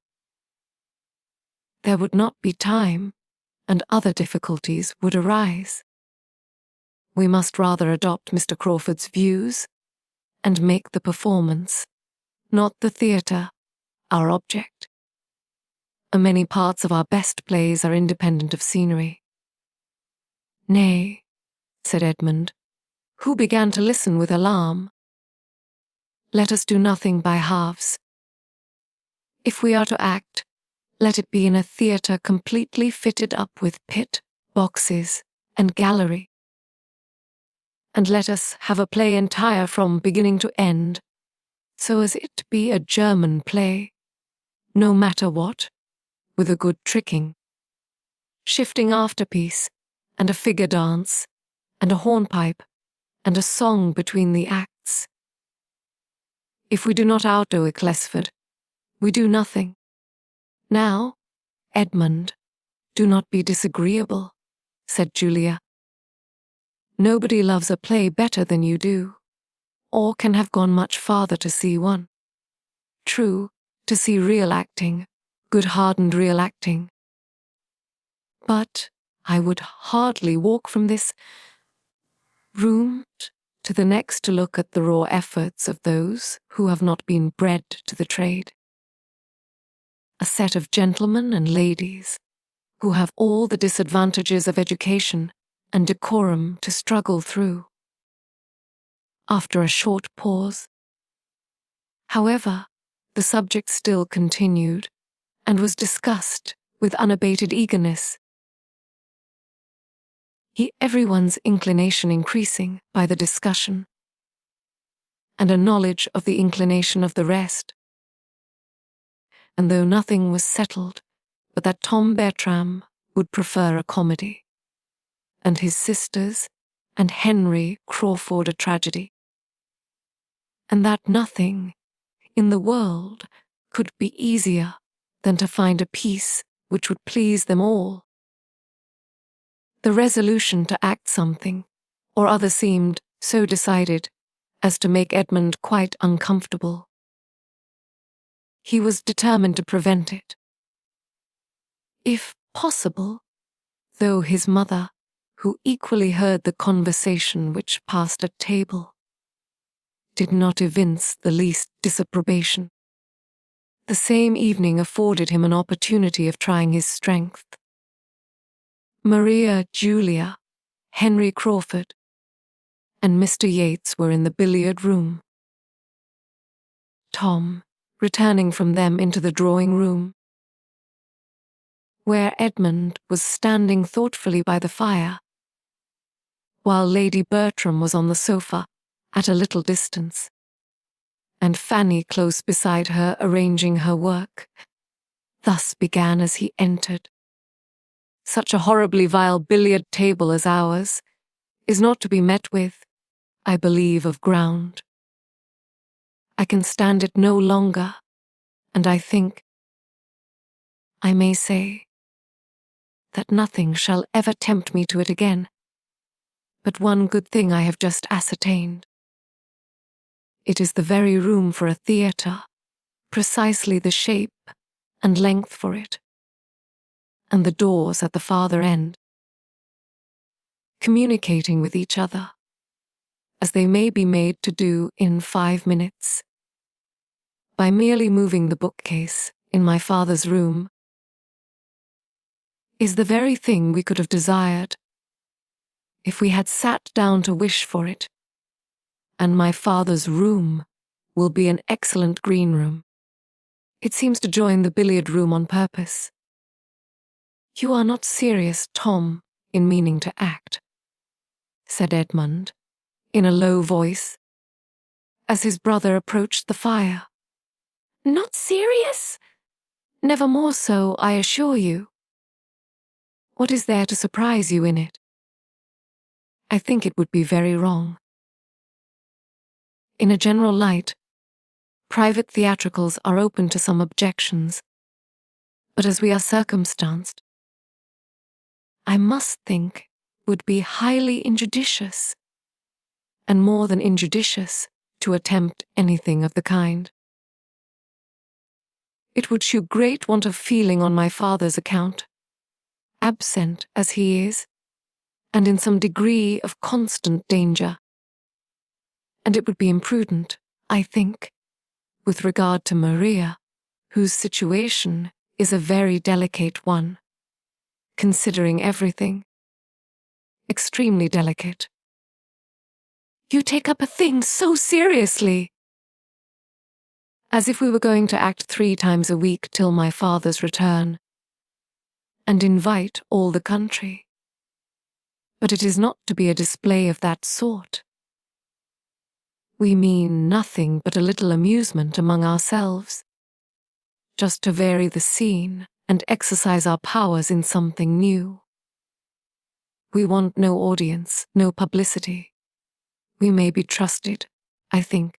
There would not be time, and other difficulties would arise. We must rather adopt Mr. Crawford's views, and make the performance, not the theatre, our object. Many parts of our best plays are independent of scenery. Nay, said Edmund, who began to listen with alarm. Let us do nothing by halves. If we are to act, let it be in a theatre completely fitted up with pit, boxes, and gallery. And let us have a play entire from beginning to end, so as it be a German play, no matter what, with a good tricking, shifting afterpiece, and a figure dance, and a hornpipe, and a song between the acts. If we do not outdo Ecclesford, we do nothing. Now, Edmund, do not be disagreeable, said Julia. Nobody loves a play better than you do, or can have gone much farther to see one. True, to see real acting, good-hardened real acting. But I would hardly walk from this room to the next to look at the raw efforts of those who have not been bred to the trade. A set of gentlemen and ladies who have all the disadvantages of education and decorum to struggle through. After a short pause, however, the subject still continued and was discussed with unabated eagerness. Everyone's inclination increasing by the discussion, and a knowledge of the inclination of the rest. And though nothing was settled but that Tom Bertram would prefer a comedy, and his sisters and Henry Crawford a tragedy, and that nothing in the world could be easier than to find a piece which would please them all. The resolution to act something or other seemed so decided as to make Edmund quite uncomfortable. He was determined to prevent it, if possible, though his mother, who equally heard the conversation which passed at table, did not evince the least disapprobation. The same evening afforded him an opportunity of trying his strength. Maria, Julia, Henry Crawford, and Mr. Yates were in the billiard room. Tom, returning from them into the drawing room, where Edmund was standing thoughtfully by the fire, while Lady Bertram was on the sofa at a little distance, and Fanny close beside her arranging her work, thus began as he entered. Such a horribly vile billiard table as ours is not to be met with, I believe, of ground. I can stand it no longer, and I think, I may say, that nothing shall ever tempt me to it again. But one good thing I have just ascertained. It is the very room for a theatre, precisely the shape and length for it, and the doors at the farther end, communicating with each other, as they may be made to do in 5 minutes, by merely moving the bookcase in my father's room, is the very thing we could have desired if we had sat down to wish for it, and my father's room will be an excellent green room. It seems to join the billiard room on purpose. "You are not serious, Tom, in meaning to act," said Edmund, in a low voice, as his brother approached the fire. "Not serious?" "Never more so, I assure you. What is there to surprise you in it? I think it would be very wrong. In a general light, private theatricals are open to some objections, but as we are circumstanced, I must think would be highly injudicious, and more than injudicious, to attempt anything of the kind. It would shew great want of feeling on my father's account, absent as he is, and in some degree of constant danger. And it would be imprudent, I think, with regard to Maria, whose situation is a very delicate one, considering everything. Extremely delicate. You take up a thing so seriously. As if we were going to act 3 times a week till my father's return, and invite all the country. But it is not to be a display of that sort. We mean nothing but a little amusement among ourselves, just to vary the scene and exercise our powers in something new. We want no audience, no publicity. We may be trusted, I think,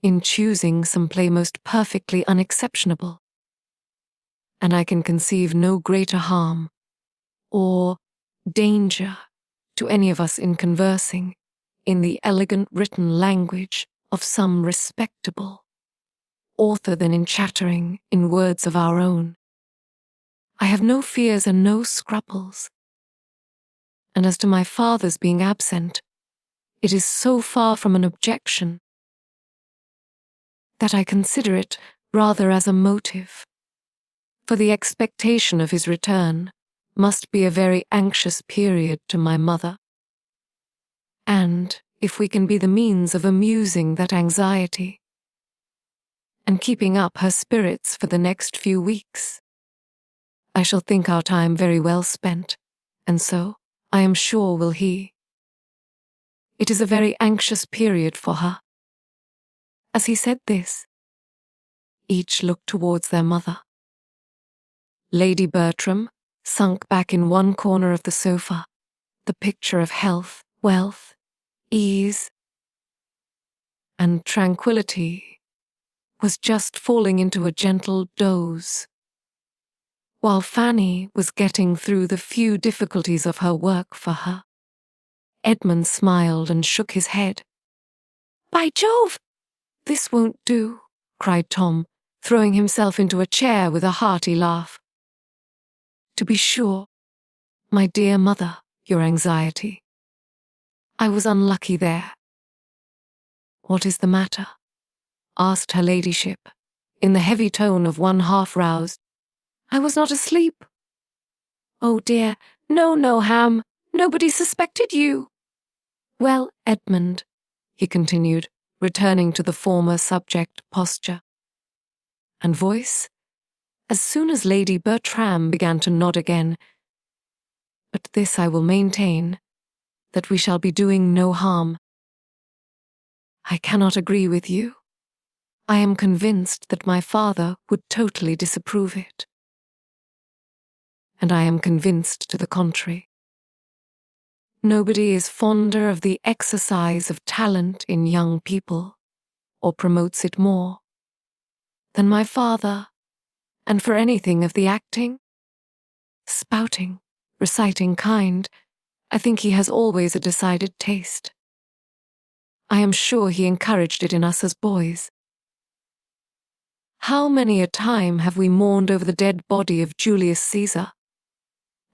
in choosing some play most perfectly unexceptionable, and I can conceive no greater harm or danger to any of us in conversing in the elegant written language of some respectable author than in chattering in words of our own. I have no fears and no scruples. And as to my father's being absent, it is so far from an objection that I consider it rather as a motive, for the expectation of his return must be a very anxious period to my mother. And if we can be the means of amusing that anxiety, and keeping up her spirits for the next few weeks, I shall think our time very well spent, and so, I am sure, will he. It is a very anxious period for her. As he said this, each looked towards their mother. Lady Bertram sunk back in one corner of the sofa, the picture of health, wealth, ease, and tranquility, was just falling into a gentle doze, while Fanny was getting through the few difficulties of her work for her. Edmund smiled and shook his head. "By Jove! "This won't do," cried Tom, throwing himself into a chair with a hearty laugh. "To be sure, my dear mother, your anxiety. I was unlucky there." "What is the matter?" asked her ladyship, in the heavy tone of one half-roused. "I was not asleep." "Oh dear, no, Ham, nobody suspected you." "Well, Edmund," he continued, returning to the former subject posture and voice, as soon as Lady Bertram began to nod again, "but this I will maintain, that we shall be doing no harm. I cannot agree with you. I am convinced that my father would totally disapprove it. And I am convinced to the contrary. Nobody is fonder of the exercise of talent in young people, or promotes it more, than my father, and for anything of the acting, spouting, reciting kind, I think he has always a decided taste. I am sure he encouraged it in us as boys. How many a time have we mourned over the dead body of Julius Caesar,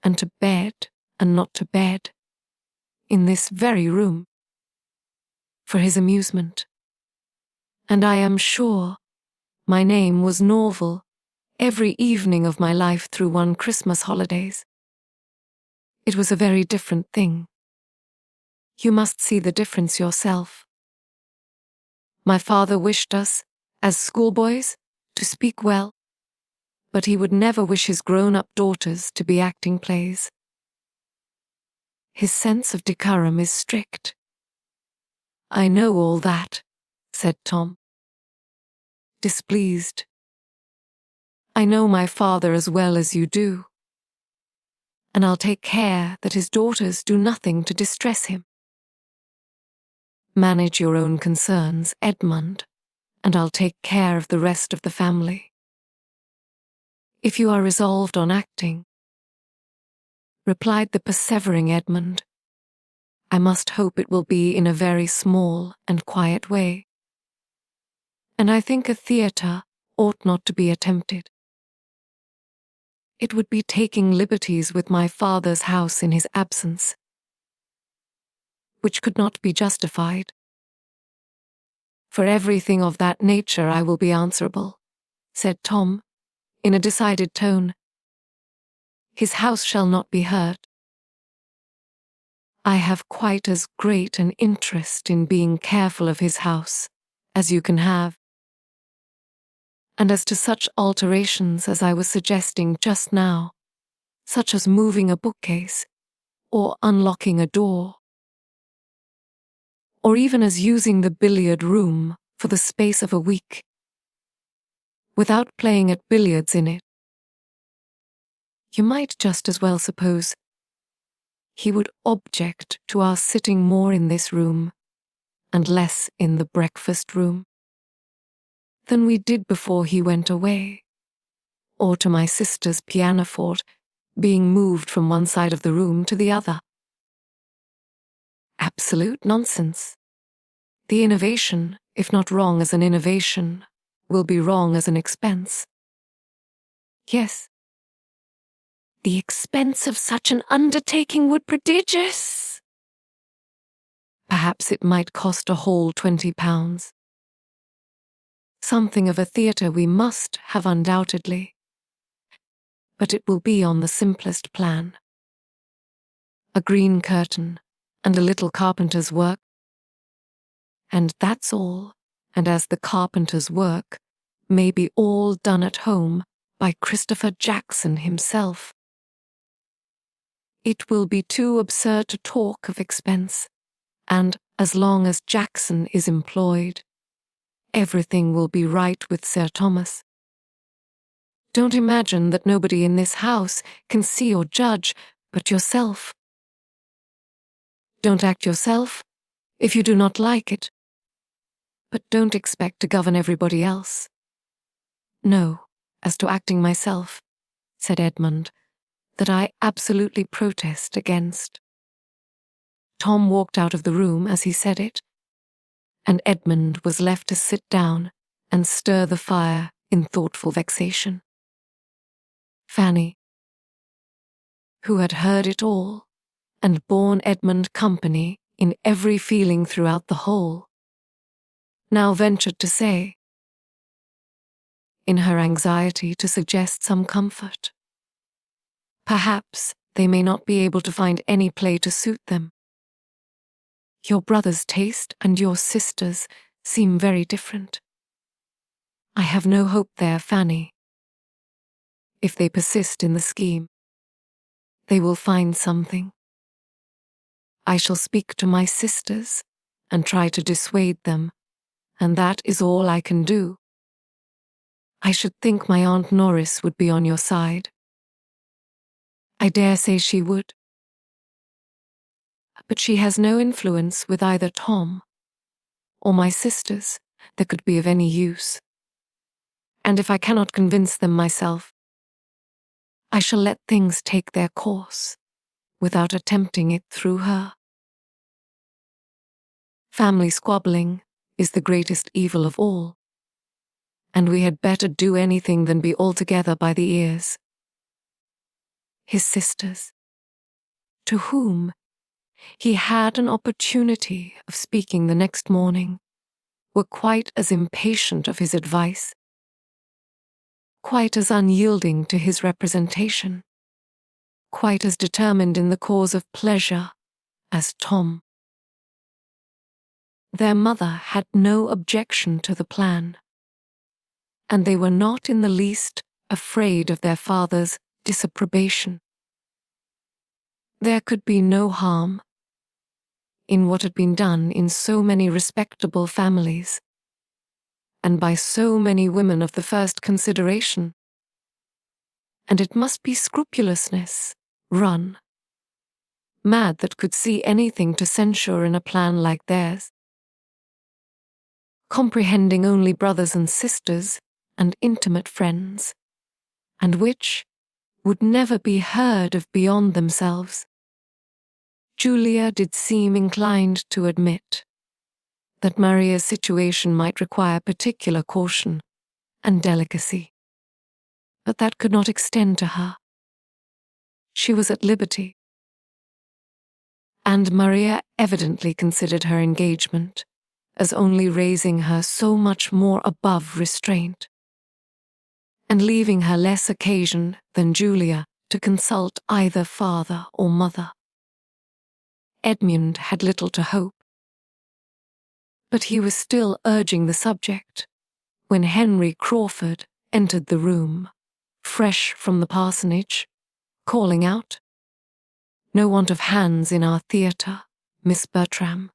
and to bed, and not to bed, in this very room, for his amusement. And I am sure my name was Norval every evening of my life through one Christmas holidays. It was a very different thing. You must see the difference yourself. My father wished us, as schoolboys, to speak well, but he would never wish his grown-up daughters to be acting plays. His sense of decorum is strict. "I know all that," said Tom, displeased. "I know my father as well as you do, and I'll take care that his daughters do nothing to distress him. Manage your own concerns, Edmund, and I'll take care of the rest of the family. If you are resolved on acting," replied the persevering Edmund, "I must hope it will be in a very small and quiet way. And I think a theatre ought not to be attempted. It would be taking liberties with my father's house in his absence, which could not be justified. For everything of that nature I will be answerable," said Tom, in a decided tone. "His house shall not be hurt. I have quite as great an interest in being careful of his house as you can have. And as to such alterations as I was suggesting just now, such as moving a bookcase, or unlocking a door, or even as using the billiard room for the space of a week, without playing at billiards in it, you might just as well suppose he would object to our sitting more in this room and less in the breakfast room than we did before he went away, or to my sister's pianoforte being moved from one side of the room to the other. Absolute nonsense. The innovation, if not wrong as an innovation, will be wrong as an expense. Yes, the expense of such an undertaking would prodigious. Perhaps it might cost a whole £20. Something of a theatre we must have undoubtedly, but it will be on the simplest plan. A green curtain and a little carpenter's work, and that's all, and as the carpenter's work may be all done at home by Christopher Jackson himself. It will be too absurd to talk of expense, and as long as Jackson is employed, everything will be right with Sir Thomas. Don't imagine that nobody in this house can see or judge but yourself. Don't act yourself if you do not like it, but don't expect to govern everybody else. No, as to acting myself, said Edmund, that I absolutely protest against. Tom walked out of the room as he said it, and Edmund was left to sit down and stir the fire in thoughtful vexation. Fanny, who had heard it all and borne Edmund company in every feeling throughout the whole, now ventured to say, in her anxiety to suggest some comfort, "Perhaps they may not be able to find any play to suit them. Your brother's taste and your sister's seem very different. I have no hope there, Fanny. If they persist in the scheme, they will find something. I shall speak to my sisters and try to dissuade them, and that is all I can do. I should think my Aunt Norris would be on your side. I dare say she would. But she has no influence with either Tom or my sisters that could be of any use. And if I cannot convince them myself, I shall let things take their course without attempting it through her. Family squabbling is the greatest evil of all, and we had better do anything than be altogether by the ears. His sisters, to whom he had an opportunity of speaking the next morning, were quite as impatient of his advice, quite as unyielding to his representation, quite as determined in the cause of pleasure as Tom. Their mother had no objection to the plan, and they were not in the least afraid of their father's disapprobation. There could be no harm in what had been done in so many respectable families, and by so many women of the first consideration. And it must be scrupulousness, run, mad that could see anything to censure in a plan like theirs, comprehending only brothers and sisters and intimate friends, and which would never be heard of beyond themselves. Julia did seem inclined to admit that Maria's situation might require particular caution and delicacy, but that could not extend to her. She was at liberty, and Maria evidently considered her engagement as only raising her so much more above restraint, and leaving her less occasion than Julia to consult either father or mother. Edmund had little to hope, but he was still urging the subject when Henry Crawford entered the room, fresh from the parsonage, calling out, "No want of hands in our theatre, Miss Bertram.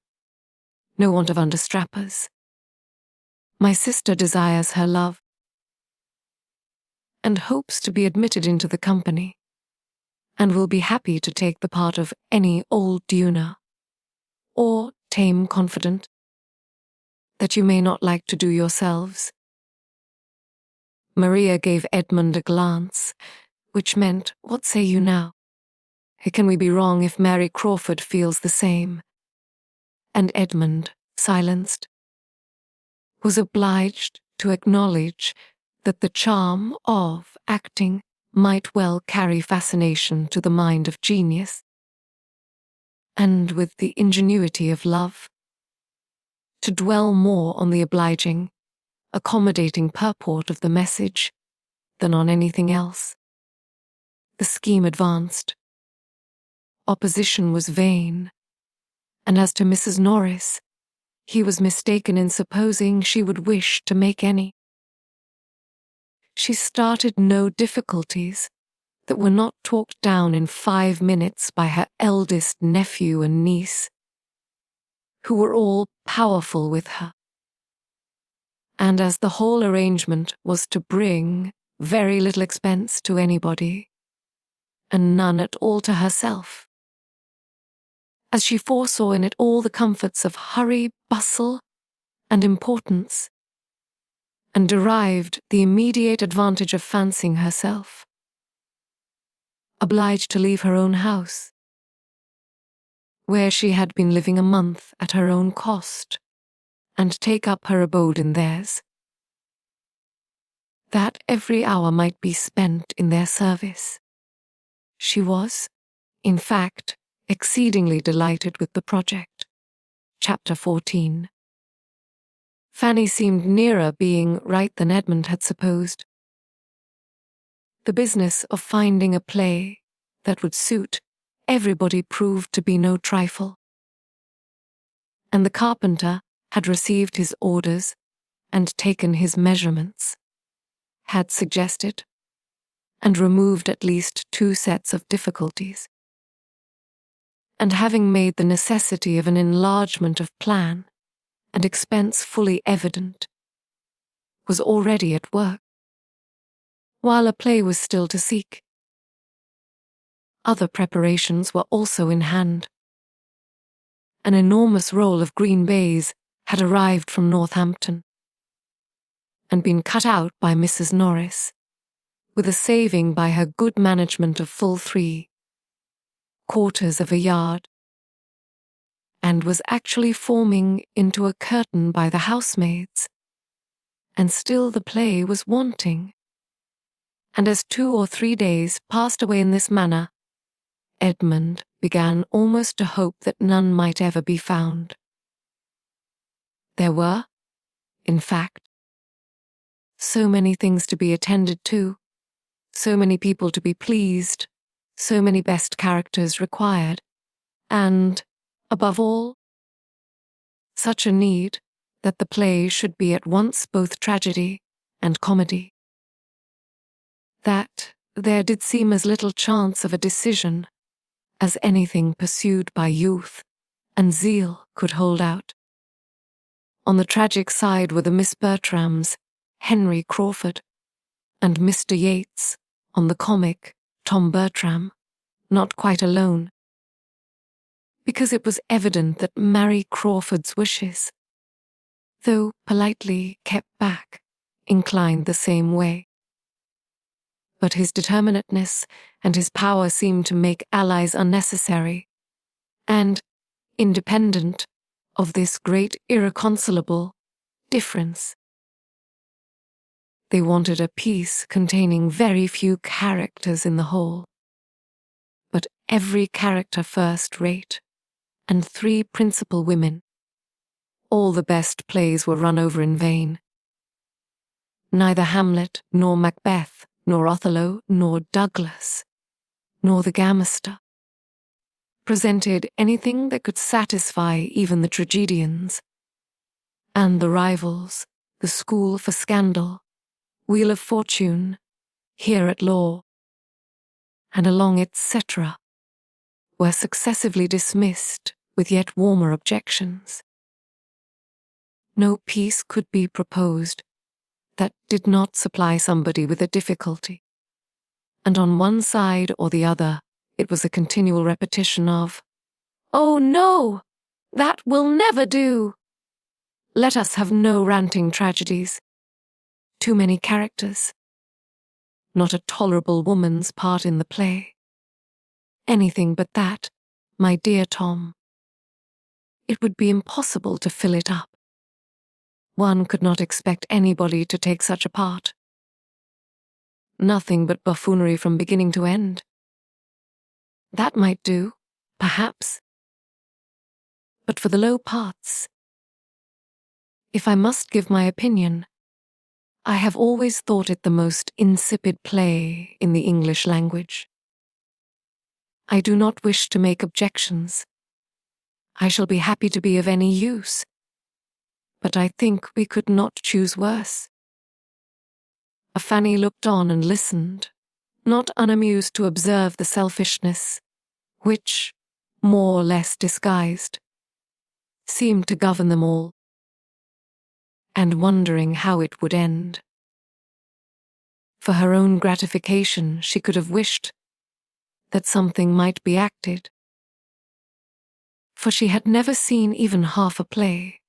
No want of understrappers. My sister desires her love, and hopes to be admitted into the company, and will be happy to take the part of any old Duna, or tame confidant, that you may not like to do yourselves." Maria gave Edmund a glance, which meant, "What say you now? Can we be wrong if Mary Crawford feels the same?" And Edmund, silenced, was obliged to acknowledge that the charm of acting might well carry fascination to the mind of genius, and with the ingenuity of love, to dwell more on the obliging, accommodating purport of the message than on anything else. The scheme advanced. Opposition was vain, and as to Mrs. Norris, he was mistaken in supposing she would wish to make any. She started no difficulties that were not talked down in 5 minutes by her eldest nephew and niece, who were all powerful with her. And as the whole arrangement was to bring very little expense to anybody, and none at all to herself, as she foresaw in it all the comforts of hurry, bustle, and importance, and derived the immediate advantage of fancying herself obliged to leave her own house, where she had been living a month at her own cost, and take up her abode in theirs, that every hour might be spent in their service. She was, in fact, exceedingly delighted with the project. Chapter 14. Fanny seemed nearer being right than Edmund had supposed. The business of finding a play that would suit everybody proved to be no trifle, and the carpenter had received his orders and taken his measurements, had suggested and removed at least 2 sets of difficulties, and having made the necessity of an enlargement of plan and expense fully evident, was already at work, while a play was still to seek. Other preparations were also in hand. An enormous roll of green baize had arrived from Northampton, and been cut out by Mrs. Norris, with a saving by her good management of full 3/4 of a yard, and was actually forming into a curtain by the housemaids, and still the play was wanting. And as 2 or 3 days passed away in this manner, Edmund began almost to hope that none might ever be found. There were, in fact, so many things to be attended to, so many people to be pleased, so many best characters required, and, above all, such a need that the play should be at once both tragedy and comedy. that there did seem as little chance of a decision as anything pursued by youth and zeal could hold out. On the tragic side were the Miss Bertrams, Henry Crawford, and Mr. Yates, on the comic, Tom Bertram, not quite alone, because it was evident that Mary Crawford's wishes, though politely kept back, inclined the same way. But his determinateness and his power seemed to make allies unnecessary, and, independent of this great irreconcilable difference, they wanted a piece containing very few characters in the whole, but every character first-rate, and 3 principal women. All the best plays were run over in vain. Neither Hamlet, nor Macbeth, nor Othello, nor Douglas, nor the Gamester presented anything that could satisfy even the tragedians. And the rivals, the School for Scandal, Wheel of Fortune, Here at Law, and along etc., were successively dismissed with yet warmer objections. No piece could be proposed that did not supply somebody with a difficulty, and on one side or the other it was a continual repetition of, "Oh no, that will never do. Let us have no ranting tragedies. Too many characters. Not a tolerable woman's part in the play. Anything but that, my dear Tom. It would be impossible to fill it up. One could not expect anybody to take such a part. Nothing but buffoonery from beginning to end. That might do, perhaps. But for the low parts, if I must give my opinion, I have always thought it the most insipid play in the English language. I do not wish to make objections. I shall be happy to be of any use, but I think we could not choose worse. Fanny looked on and listened, not unamused to observe the selfishness, which, more or less disguised, seemed to govern them all, and wondering how it would end. For her own gratification, she could have wished that something might be acted, for she had never seen even half a play,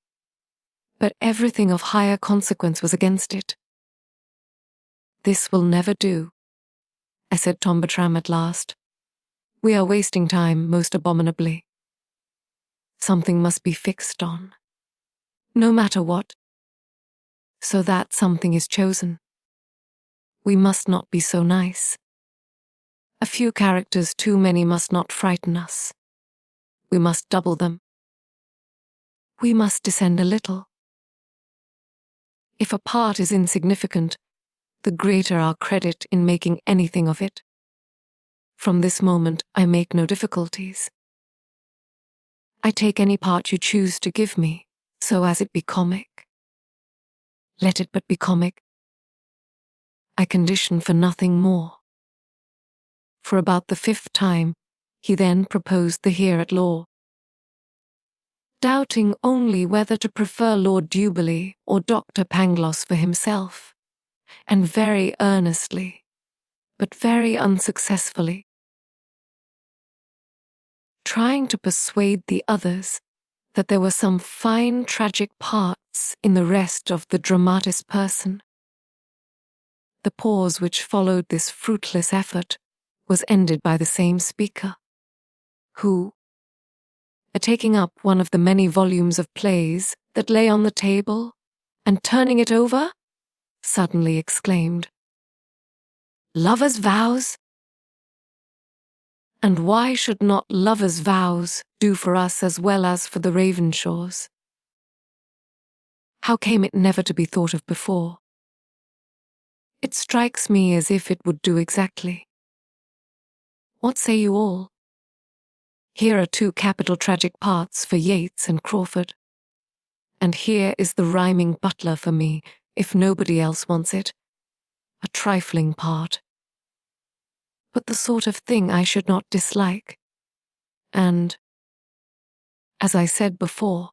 but everything of higher consequence was against it. "This will never do," said Tom Bertram at last. "We are wasting time most abominably. Something must be fixed on, no matter what, so that something is chosen. We must not be so nice. A few characters too many must not frighten us. We must double them. We must descend a little. If a part is insignificant, the greater our credit in making anything of it. From this moment I make no difficulties. I take any part you choose to give me, so as it be comic. Let it but be comic. I condition for nothing more." For about the 5th time, he then proposed the Here at Law, doubting only whether to prefer Lord Dewberley or Dr. Pangloss for himself, and very earnestly, but very unsuccessfully, trying to persuade the others that there were some fine tragic parts in the rest of the dramatis person. The pause which followed this fruitless effort was ended by the same speaker, who, taking up one of the many volumes of plays that lay on the table, and turning it over, suddenly exclaimed, "Lovers' Vows? And why should not Lovers' Vows do for us as well as for the Ravenshaws? How came it never to be thought of before? It strikes me as if it would do exactly. What say you all? Here are 2 capital tragic parts for Yates and Crawford, and here is the rhyming butler for me, if nobody else wants it. A trifling part, but the sort of thing I should not dislike. And, as I said before,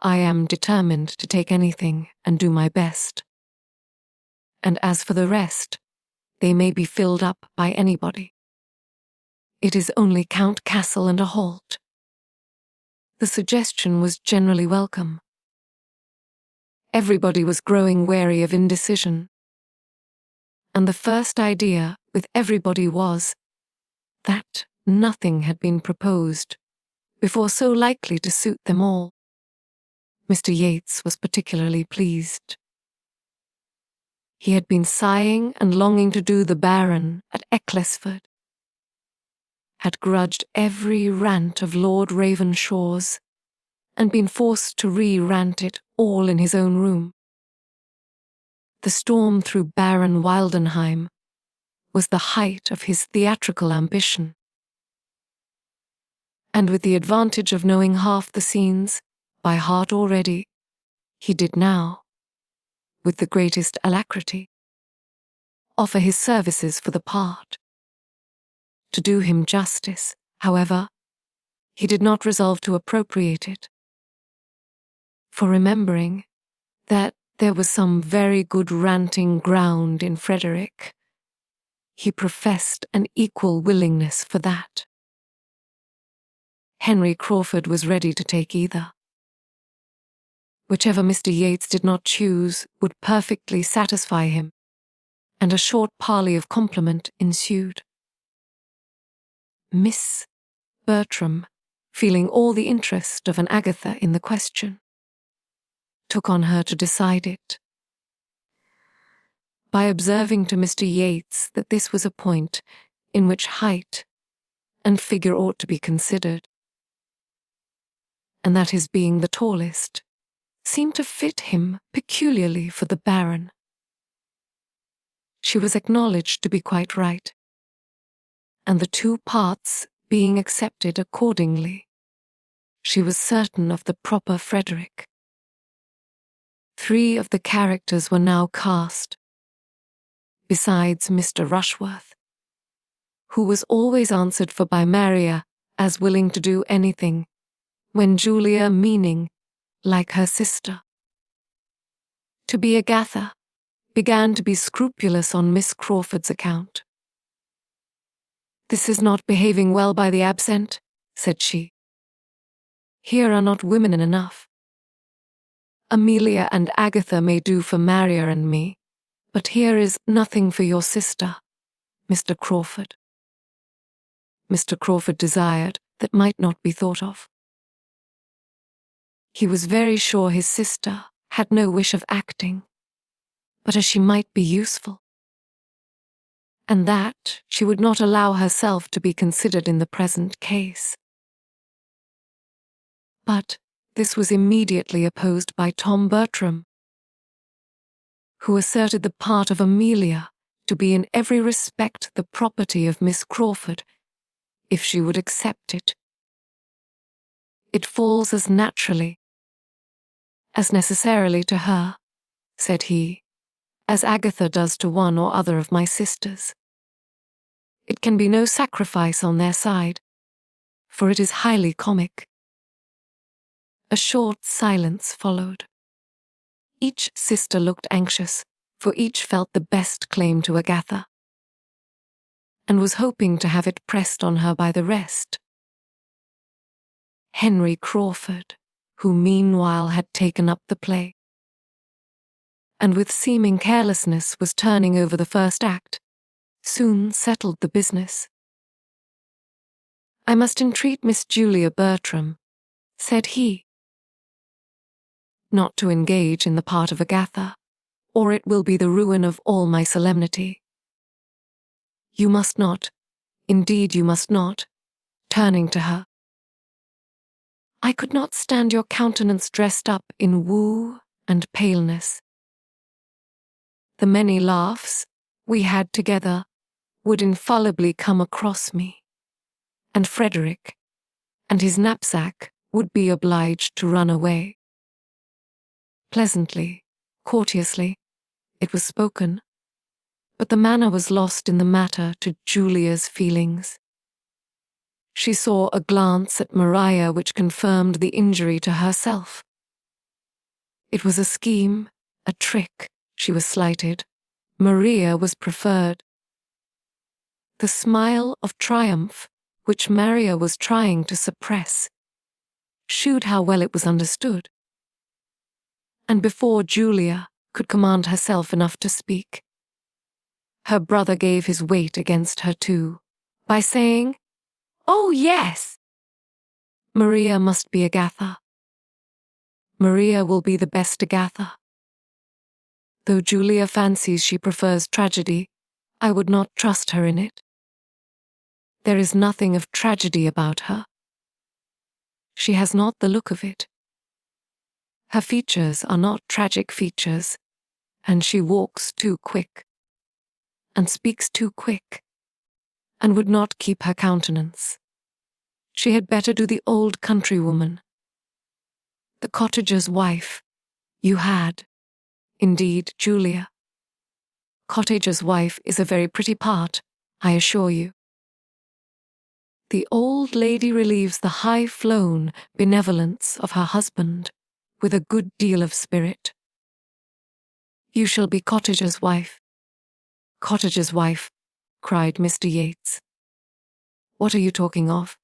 I am determined to take anything and do my best. And as for the rest, they may be filled up by anybody. It is only Count Castle and a halt. The suggestion was generally welcome. Everybody was growing wary of indecision. And the first idea with everybody was that nothing had been proposed before so likely to suit them all. Mr. Yates was particularly pleased. He had been sighing and longing to do the Baron at Ecclesford, had grudged every rant of Lord Ravenshaw's, and been forced to re-rant it all in his own room. The storm through Baron Wildenheim was the height of his theatrical ambition. And with the advantage of knowing half the scenes by heart already, he did now, with the greatest alacrity, offer his services for the part. To do him justice, however, he did not resolve to appropriate it. For remembering that there was some very good ranting ground in Frederick, he professed an equal willingness for that. Henry Crawford was ready to take either. Whichever Mr. Yates did not choose would perfectly satisfy him, and a short parley of compliment ensued. Miss Bertram, feeling all the interest of an Agatha in the question, took on her to decide it. By observing to Mr. Yates that this was a point in which height and figure ought to be considered, and that his being the tallest seemed to fit him peculiarly for the Baron. She was acknowledged to be quite right, and the two parts being accepted accordingly, she was certain of the proper Frederick. 3 of the characters were now cast, besides Mr. Rushworth, who was always answered for by Maria as willing to do anything, when Julia meaning, like her sister. To be Agatha began to be scrupulous on Miss Crawford's account. "This is not behaving well by the absent," said she. "Here are not women enough. Amelia and Agatha may do for Maria and me, but here is nothing for your sister, Mr. Crawford." Mr. Crawford desired that might not be thought of. He was very sure his sister had no wish of acting, but as she might be useful, and that she would not allow herself to be considered in the present case. But this was immediately opposed by Tom Bertram, who asserted the part of Amelia to be in every respect the property of Miss Crawford, if she would accept it. "It falls as naturally, as necessarily to her," said he, "as Agatha does to one or other of my sisters. It can be no sacrifice on their side, for it is highly comic." A short silence followed. Each sister looked anxious, for each felt the best claim to Agatha, and was hoping to have it pressed on her by the rest. Henry Crawford, who meanwhile had taken up the play, and with seeming carelessness was turning over the first act, soon settled the business. "I must entreat Miss Julia Bertram," said he, "not to engage in the part of Agatha, or it will be the ruin of all my solemnity. You must not, indeed you must not," turning to her. "I could not stand your countenance dressed up in woe and paleness. The many laughs we had together would infallibly come across me, and Frederick and his knapsack would be obliged to run away." Pleasantly, courteously, it was spoken, but the manner was lost in the matter to Julia's feelings. She saw a glance at Maria which confirmed the injury to herself. It was a scheme, a trick. She was slighted. Maria was preferred. The smile of triumph, which Maria was trying to suppress, showed how well it was understood. And before Julia could command herself enough to speak, her brother gave his weight against her too, by saying, "Oh, yes! Maria must be Agatha. Maria will be the best Agatha. Though Julia fancies she prefers tragedy, I would not trust her in it. There is nothing of tragedy about her. She has not the look of it. Her features are not tragic features, and she walks too quick, and speaks too quick, and would not keep her countenance. She had better do the old countrywoman. The cottager's wife. You had, indeed, Julia. Cottager's wife is a very pretty part, I assure you. The old lady relieves the high-flown benevolence of her husband with a good deal of spirit. You shall be cottager's wife. Cottager's wife, cried Mr. Yates. What are you talking of?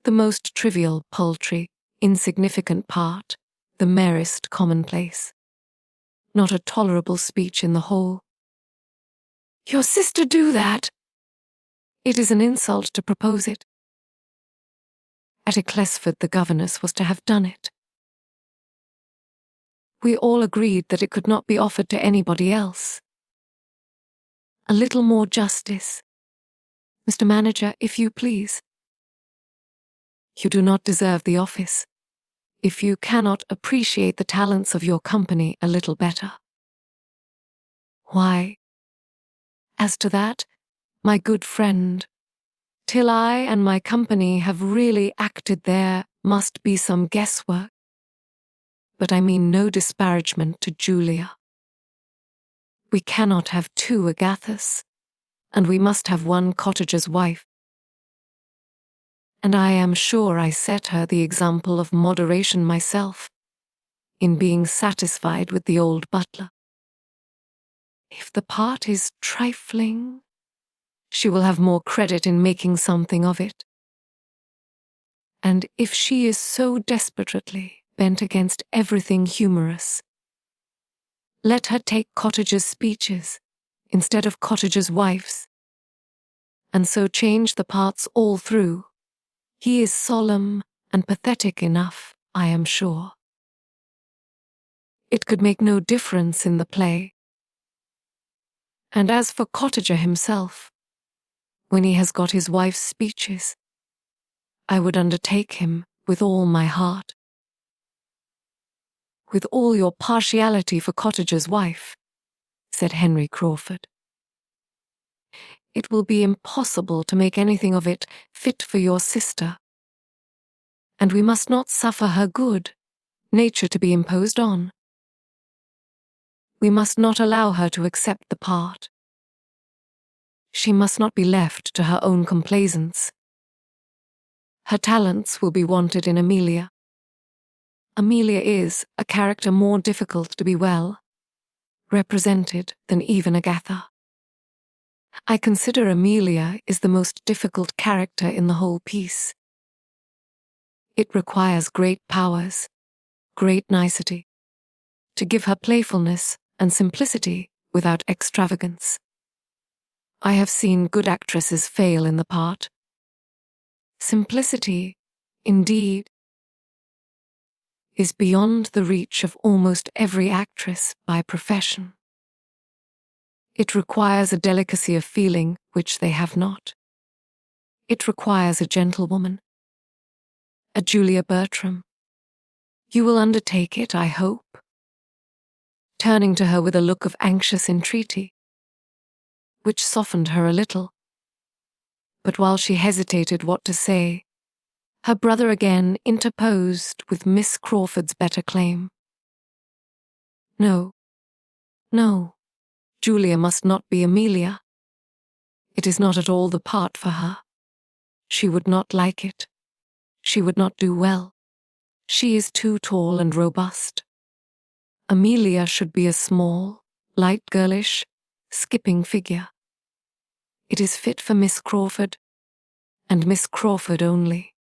The most trivial, paltry, insignificant part, the merest commonplace. Not a tolerable speech in the whole. Your sister do that? It is an insult to propose it. At Ecclesford the governess was to have done it. We all agreed that it could not be offered to anybody else. A little more justice. Mr. Manager, if you please. You do not deserve the office, if you cannot appreciate the talents of your company a little better. Why, as to that, my good friend, till I and my company have really acted there must be some guesswork. But I mean no disparagement to Julia. We cannot have two Agathas, and we must have one cottager's wife. And I am sure I set her the example of moderation myself, in being satisfied with the old butler. If the part is trifling, she will have more credit in making something of it. And if she is so desperately bent against everything humorous, let her take cottagers' speeches instead of cottagers' wives, and so change the parts all through. He is solemn and pathetic enough, I am sure. It could make no difference in the play. And as for Cottager himself, when he has got his wife's speeches, I would undertake him with all my heart. With all your partiality for Cottager's wife, said Henry Crawford. It will be impossible to make anything of it fit for your sister. And we must not suffer her good nature to be imposed on. We must not allow her to accept the part. She must not be left to her own complaisance. Her talents will be wanted in Amelia. Amelia is a character more difficult to be well represented than even Agatha. I consider Amelia is the most difficult character in the whole piece. It requires great powers, great nicety, to give her playfulness and simplicity without extravagance. I have seen good actresses fail in the part. Simplicity, indeed, is beyond the reach of almost every actress by profession. It requires a delicacy of feeling which they have not. It requires a gentlewoman, a Julia Bertram. You will undertake it, I hope. Turning to her with a look of anxious entreaty, which softened her a little. But while she hesitated what to say, her brother again interposed with Miss Crawford's better claim. No, no, Julia must not be Amelia. It is not at all the part for her. She would not like it. She would not do well. She is too tall and robust. Amelia should be a small, light girlish, skipping figure. It is fit for Miss Crawford, and Miss Crawford only.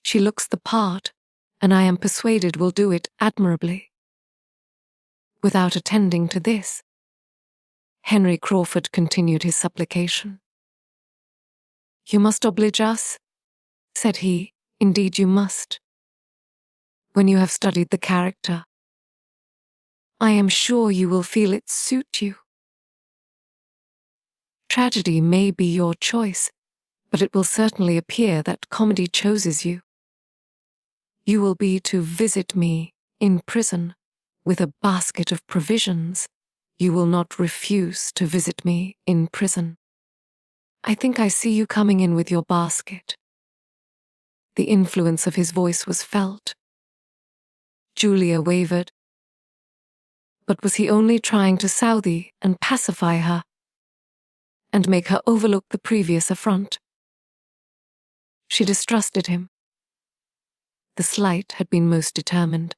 She looks the part, and I am persuaded will do it admirably. Without attending to this, Henry Crawford continued his supplication. "You must oblige us," said he. "Indeed you must. When you have studied the character, I am sure you will feel it suit you. Tragedy may be your choice, but it will certainly appear that comedy chooses you. You will be to visit me in prison with a basket of provisions. You will not refuse to visit me in prison. I think I see you coming in with your basket." The influence of his voice was felt. Julia wavered. But was he only trying to soothe and pacify her, and make her overlook the previous affront? She distrusted him. The slight had been most determined.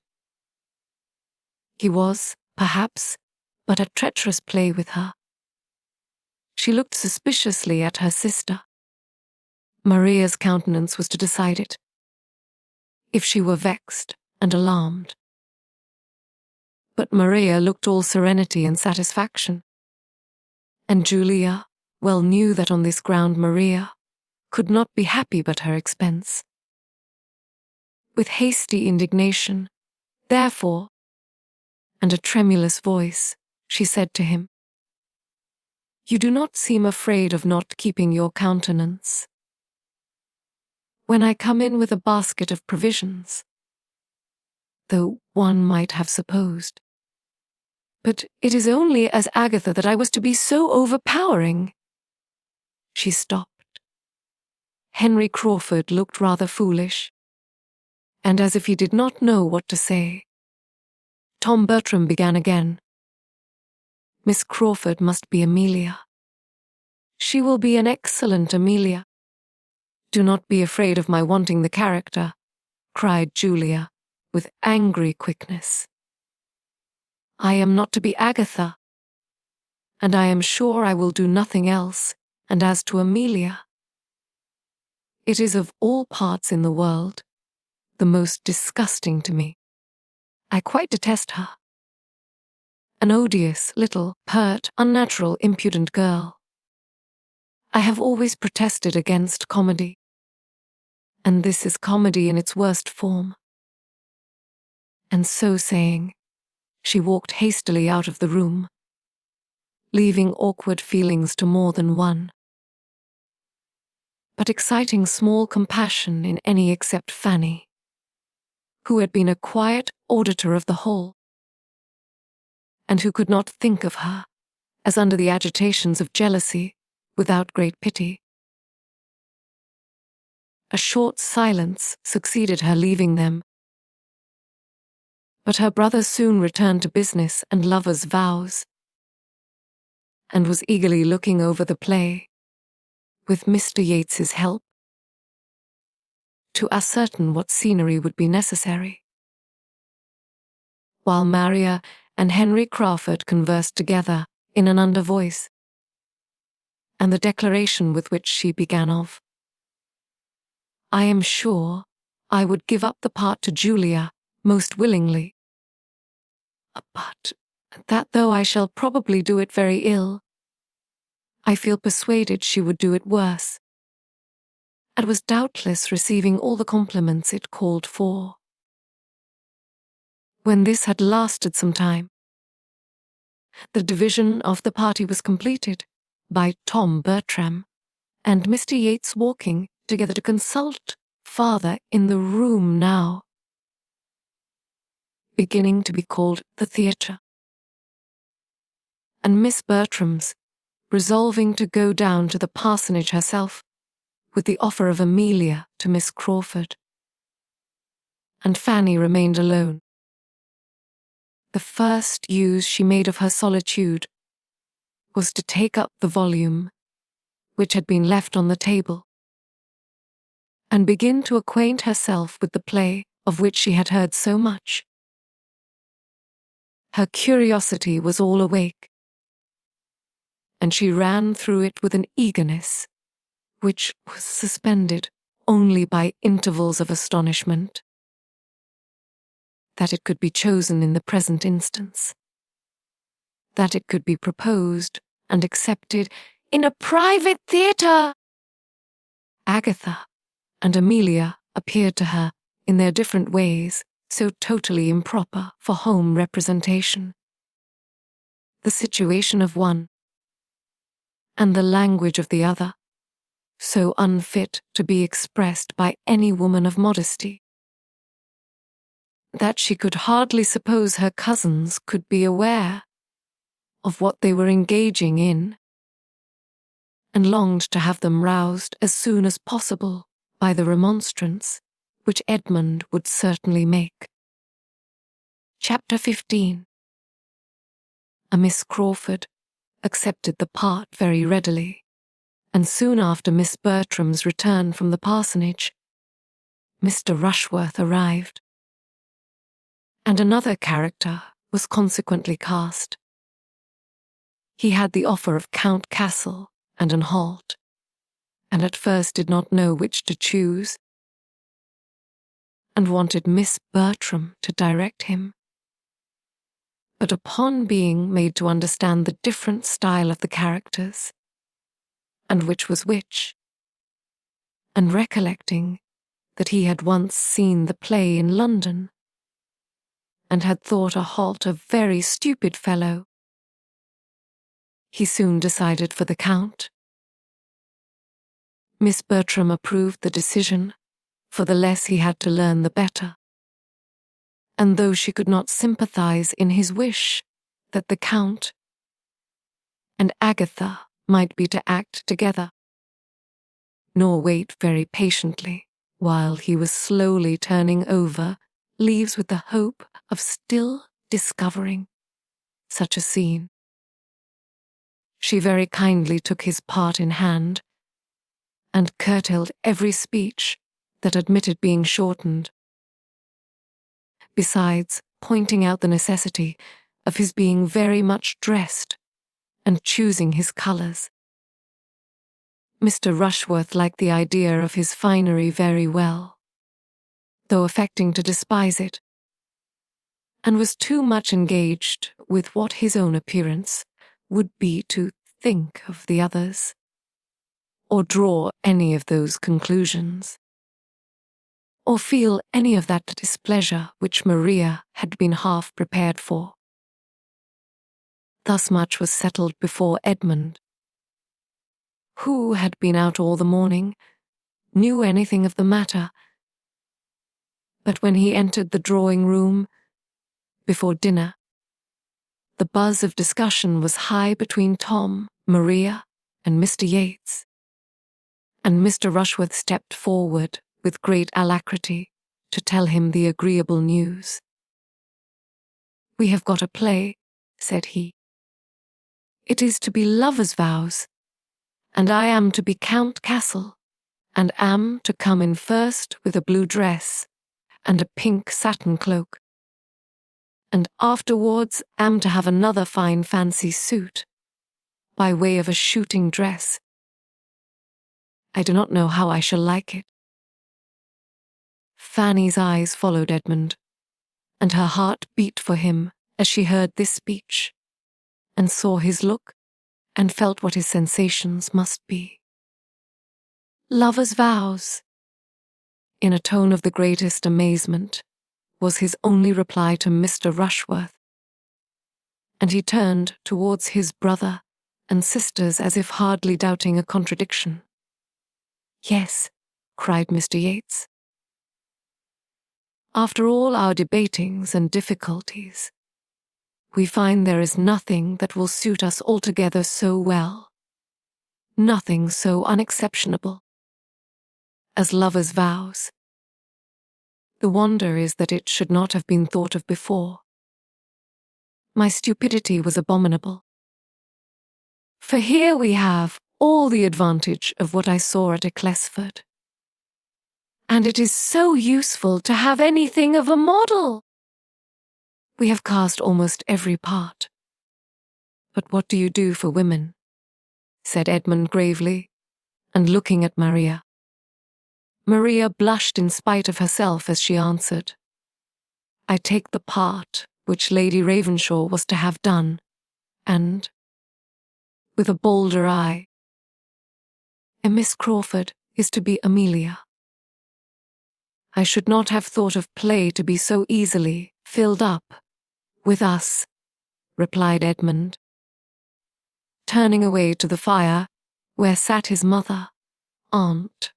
He was, perhaps, but at treacherous play with her. She looked suspiciously at her sister. Maria's countenance was to decide it, if she were vexed and alarmed. But Maria looked all serenity and satisfaction, and Julia well knew that on this ground Maria could not be happy but her expense. With hasty indignation, therefore, and a tremulous voice, she said to him, "You do not seem afraid of not keeping your countenance. When I come in with a basket of provisions, though one might have supposed. But it is only as Agatha that I was to be so overpowering." She stopped. Henry Crawford looked rather foolish, and as if he did not know what to say. Tom Bertram began again. "Miss Crawford must be Amelia. She will be an excellent Amelia. Do not be afraid of my wanting the character," cried Julia, with angry quickness. "I am not to be Agatha, and I am sure I will do nothing else, and as to Amelia, it is of all parts in the world the most disgusting to me. I quite detest her. An odious, little, pert, unnatural, impudent girl. I have always protested against comedy, and this is comedy in its worst form." And so saying, she walked hastily out of the room, leaving awkward feelings to more than one, but exciting small compassion in any except Fanny, who had been a quiet auditor of the whole, and who could not think of her as under the agitations of jealousy without great pity. A short silence succeeded her leaving them, but her brother soon returned to business and lovers' vows, and was eagerly looking over the play, with Mr. Yates's help, to ascertain what scenery would be necessary, while Maria and Henry Crawford conversed together in an under voice, and the declaration with which she began of, "I am sure I would give up the part to Julia most willingly, but that though I shall probably do it very ill, I feel persuaded she would do it worse," and was doubtless receiving all the compliments it called for. When this had lasted some time, the division of the party was completed by Tom Bertram and Mr. Yates walking together to consult farther in the room now beginning to be called the theatre, and Miss Bertram's resolving to go down to the parsonage herself with the offer of Amelia to Miss Crawford. And Fanny remained alone. The first use she made of her solitude was to take up the volume, which had been left on the table, and begin to acquaint herself with the play of which she had heard so much. Her curiosity was all awake, and she ran through it with an eagerness which was suspended only by intervals of astonishment that it could be chosen in the present instance, that it could be proposed and accepted in a private theatre. Agatha and Amelia appeared to her, in their different ways, so totally improper for home representation. The situation of one and the language of the other, so unfit to be expressed by any woman of modesty, that she could hardly suppose her cousins could be aware of what they were engaging in, and longed to have them roused as soon as possible by the remonstrance which Edmund would certainly make. Chapter 15. A Miss Crawford accepted the part very readily, and soon after Miss Bertram's return from the parsonage, Mr. Rushworth arrived, and another character was consequently cast. He had the offer of Count Castle and an halt, and at first did not know which to choose, and wanted Miss Bertram to direct him. But upon being made to understand the different style of the characters, and which was which, and recollecting that he had once seen the play in London, and had thought a halt a very stupid fellow, he soon decided for the Count. Miss Bertram approved the decision, for the less he had to learn the better, and though she could not sympathize in his wish that the Count and Agatha might be to act together, nor wait very patiently while he was slowly turning over leaves with the hope of still discovering such a scene, she very kindly took his part in hand, and curtailed every speech that admitted being shortened, besides pointing out the necessity of his being very much dressed and choosing his colours. Mr. Rushworth liked the idea of his finery very well, though affecting to despise it, and was too much engaged with what his own appearance would be to think of the others, or draw any of those conclusions, or feel any of that displeasure which Maria had been half prepared for. Thus much was settled before Edmund, who had been out all the morning, knew anything of the matter, but when he entered the drawing-room before dinner, the buzz of discussion was high between Tom, Maria, and Mr. Yates, and Mr. Rushworth stepped forward with great alacrity to tell him the agreeable news. "We have got a play," said he. "It is to be lovers' vows, and I am to be Count Castle, and am to come in first with a blue dress and a pink satin cloak, and afterwards am to have another fine fancy suit, by way of a shooting dress. I do not know how I shall like it." Fanny's eyes followed Edmund, and her heart beat for him as she heard this speech, and saw his look, and felt what his sensations must be. "Lovers' vows," in a tone of the greatest amazement, was his only reply to Mr. Rushworth, and he turned towards his brother and sisters as if hardly doubting a contradiction. "Yes," cried Mr. Yates. "After all our debatings and difficulties, we find there is nothing that will suit us altogether so well, nothing so unexceptionable, as lovers' vows. The wonder is that it should not have been thought of before. My stupidity was abominable. For here we have all the advantage of what I saw at Ecclesford. And it is so useful to have anything of a model. We have cast almost every part. But what do you do for women? Said Edmund gravely, and looking at Maria. Maria blushed in spite of herself as she answered, I take the part which Lady Ravenshaw was to have done, and, with a bolder eye, a Miss Crawford is to be Amelia. I should not have thought of play to be so easily filled up with us, replied Edmund, turning away to the fire where sat his mother, aunt,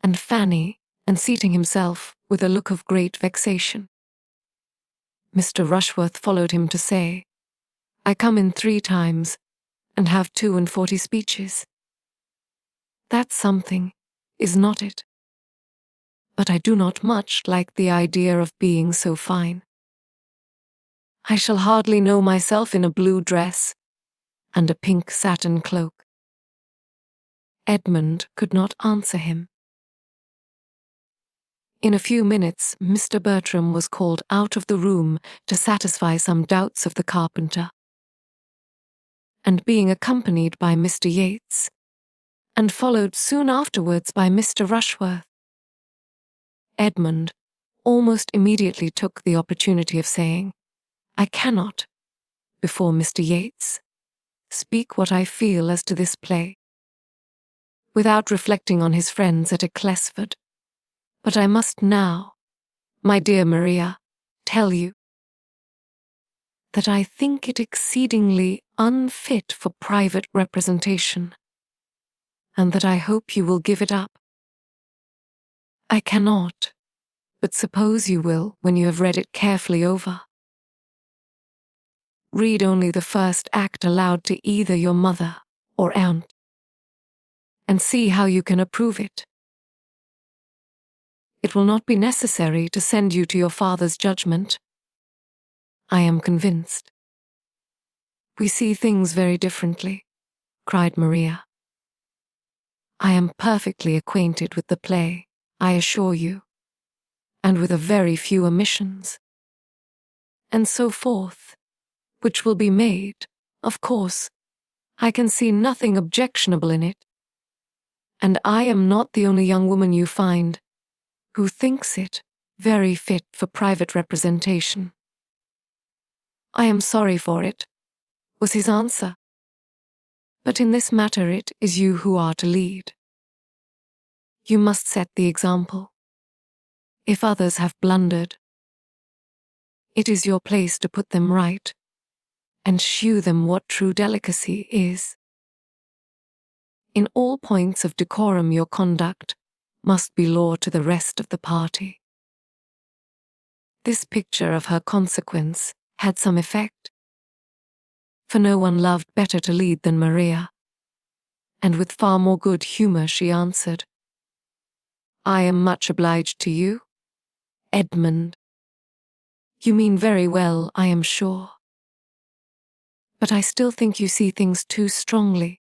and Fanny, and seating himself with a look of great vexation. Mr. Rushworth followed him to say, I come in 3 times, and have 42 speeches. That's something, is not it? But I do not much like the idea of being so fine. I shall hardly know myself in a blue dress and a pink satin cloak. Edmund could not answer him. In a few minutes, Mr. Bertram was called out of the room to satisfy some doubts of the carpenter, and being accompanied by Mr. Yates, and followed soon afterwards by Mr. Rushworth, Edmund almost immediately took the opportunity of saying, I cannot, before Mr. Yates, speak what I feel as to this play, without reflecting on his friends at Ecclesford, but I must now, my dear Maria, tell you that I think it exceedingly unfit for private representation, and that I hope you will give it up. I cannot, but suppose you will when you have read it carefully over. Read only the first act aloud to either your mother or aunt, and see how you can approve it. It will not be necessary to send you to your father's judgment. I am convinced. We see things very differently, cried Maria. I am perfectly acquainted with the play, I assure you, and with a very few omissions, and so forth, which will be made, of course. I can see nothing objectionable in it, and I am not the only young woman you find who thinks it very fit for private representation. I am sorry for it, was his answer. But in this matter it is you who are to lead. You must set the example. If others have blundered, it is your place to put them right, and shew them what true delicacy is. In all points of decorum your conduct must be law to the rest of the party. This picture of her consequence had some effect, for no one loved better to lead than Maria, and with far more good humour she answered, I am much obliged to you, Edmund. You mean very well, I am sure. But I still think you see things too strongly,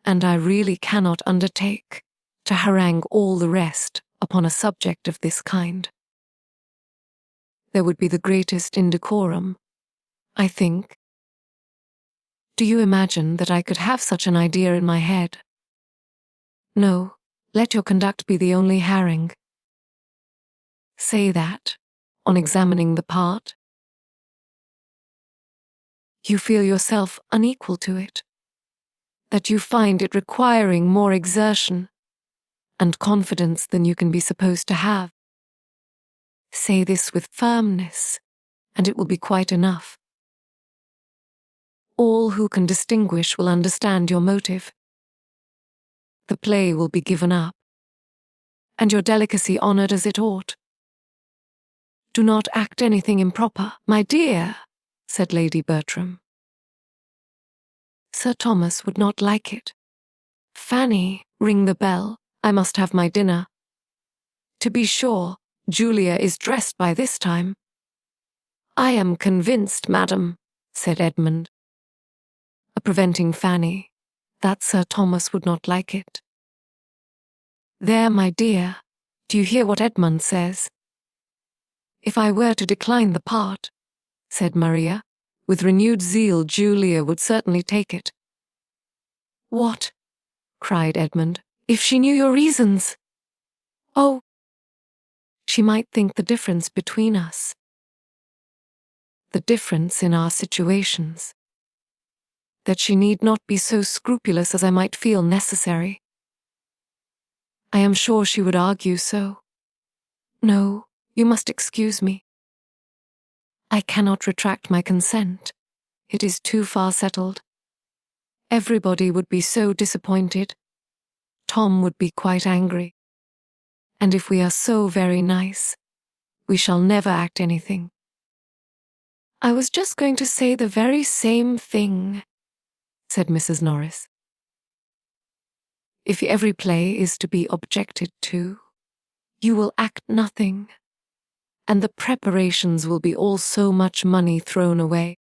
and I really cannot undertake to harangue all the rest upon a subject of this kind. There would be the greatest indecorum, I think. Do you imagine that I could have such an idea in my head? No, let your conduct be the only harangue. Say that, on examining the part, you feel yourself unequal to it, that you find it requiring more exertion and confidence than you can be supposed to have. Say this with firmness, and it will be quite enough. All who can distinguish will understand your motive. The play will be given up, and your delicacy honoured as it ought. Do not act anything improper, my dear, said Lady Bertram. Sir Thomas would not like it. Fanny, ring the bell. I must have my dinner. To be sure, Julia is dressed by this time. I am convinced, madam, said Edmund. preventing Fanny, that Sir Thomas would not like it. There, my dear, do you hear what Edmund says? If I were to decline the part, said Maria, with renewed zeal, Julia would certainly take it. What? Cried Edmund. If she knew your reasons? Oh, she might think the difference between us. The difference in our situations. That she need not be so scrupulous as I might feel necessary. I am sure she would argue so. No, you must excuse me. I cannot retract my consent. It is too far settled. Everybody would be so disappointed. Tom would be quite angry. And if we are so very nice, we shall never act anything. I was just going to say the very same thing, said Mrs. Norris. If every play is to be objected to, you will act nothing, and the preparations will be all so much money thrown away,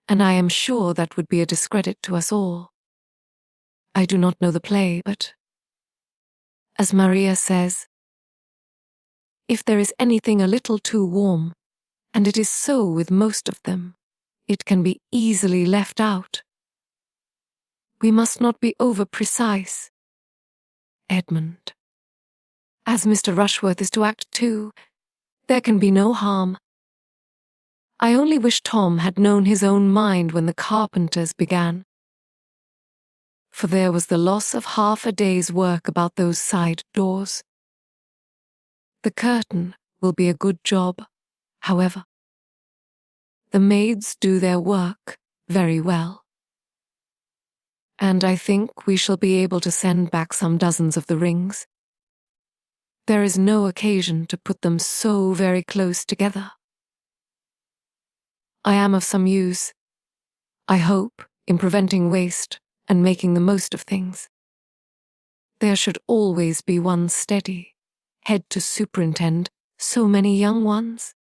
and I am sure that would be a discredit to us all. I do not know the play, but, as Maria says, if there is anything a little too warm, and it is so with most of them, it can be easily left out. We must not be over-precise. Edmund. As Mr. Rushworth is to act too, there can be no harm. I only wish Tom had known his own mind when the carpenters began. For there was the loss of half a day's work about those side doors. The curtain will be a good job, however. The maids do their work very well. And I think we shall be able to send back some dozens of the rings. There is no occasion to put them so very close together. I am of some use, I hope, in preventing waste and making the most of things. There should always be one steady, head to superintend so many young ones.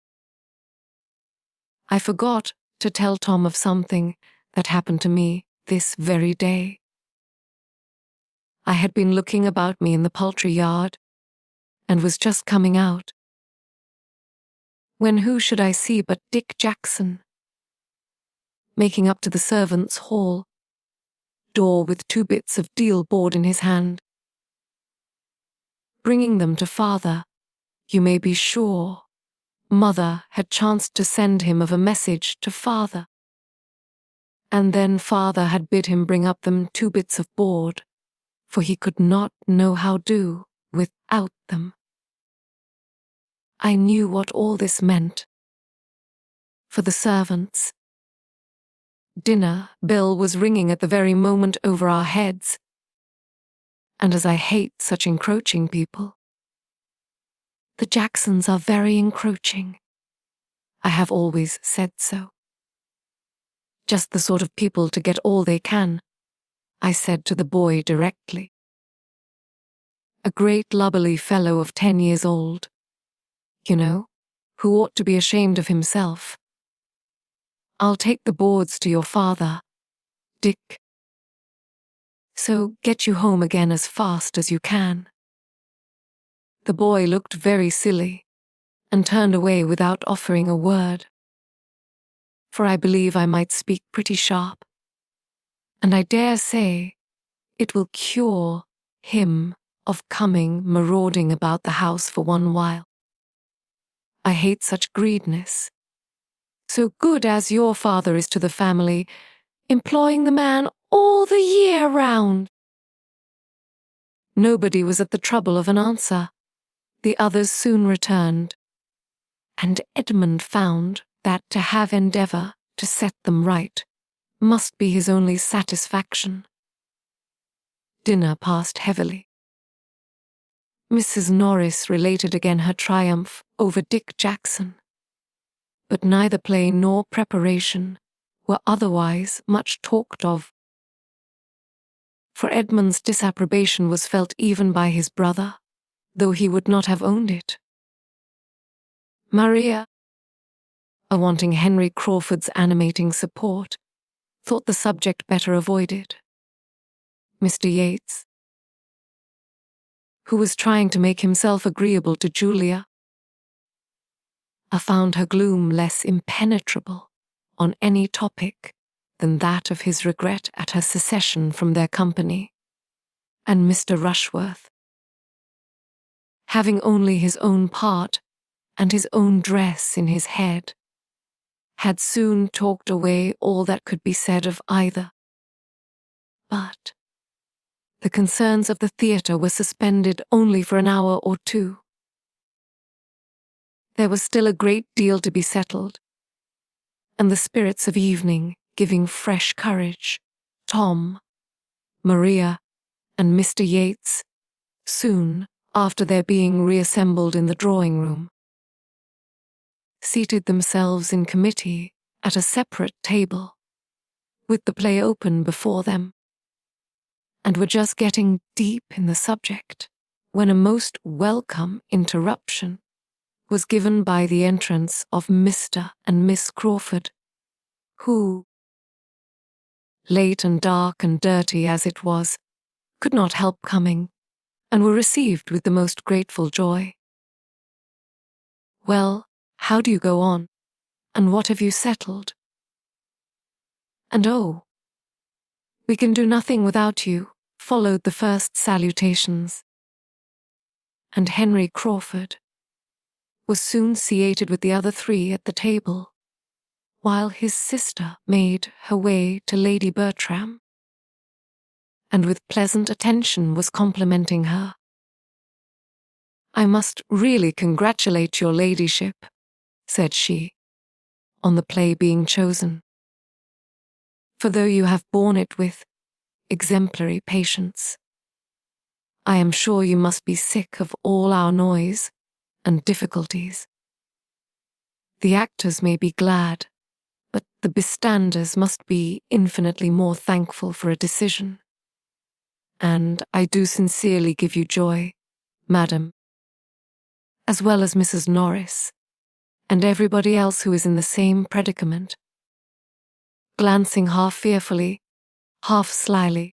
I forgot to tell Tom of something that happened to me this very day. I had been looking about me in the poultry yard, and was just coming out, when who should I see but Dick Jackson, making up to the servants' hall, door with 2 bits of deal board in his hand. Bringing them to father, you may be sure mother had chanced to send him of a message to father. And then father had bid him bring up them 2 bits of board, for he could not know how do without them. I knew what all this meant. For the servants, dinner bell was ringing at the very moment over our heads, and as I hate such encroaching people, the Jacksons are very encroaching. I have always said so. Just the sort of people to get all they can, I said to the boy directly. A great lubberly fellow of 10 years old, you know, who ought to be ashamed of himself. I'll take the boards to your father, Dick. So get you home again as fast as you can. The boy looked very silly, and turned away without offering a word. For I believe I might speak pretty sharp, and I dare say it will cure him of coming marauding about the house for one while. I hate such greediness. So good as your father is to the family, employing the man all the year round. Nobody was at the trouble of an answer. The others soon returned, and Edmund found that to have endeavour to set them right must be his only satisfaction. Dinner passed heavily. Mrs. Norris related again her triumph over Dick Jackson, but neither play nor preparation were otherwise much talked of. For Edmund's disapprobation was felt even by his brother, though he would not have owned it. Maria, wanting Henry Crawford's animating support, thought the subject better avoided. Mr. Yates, who was trying to make himself agreeable to Julia, found her gloom less impenetrable on any topic than that of his regret at her secession from their company, and Mr. Rushworth, having only his own part and his own dress in his head, had soon talked away all that could be said of either. But the concerns of the theatre were suspended only for an hour or two. There was still a great deal to be settled, and the spirits of evening giving fresh courage, Tom, Maria, and Mr. Yates, soon after their being reassembled in the drawing-room, seated themselves in committee at a separate table, with the play open before them, and were just getting deep in the subject when a most welcome interruption was given by the entrance of Mr. and Miss Crawford, who, late and dark and dirty as it was, could not help coming, and were received with the most grateful joy. "Well, how do you go on, and what have you settled? And oh, we can do nothing without you," followed the first salutations. And Henry Crawford was soon seated with the other three at the table, while his sister made her way to Lady Bertram, and with pleasant attention was complimenting her. "I must really congratulate your ladyship," said she, "on the play being chosen. For though you have borne it with exemplary patience, I am sure you must be sick of all our noise and difficulties. The actors may be glad, but the bystanders must be infinitely more thankful for a decision. And I do sincerely give you joy, madam, as well as Mrs. Norris, and everybody else who is in the same predicament," glancing half fearfully, half slyly,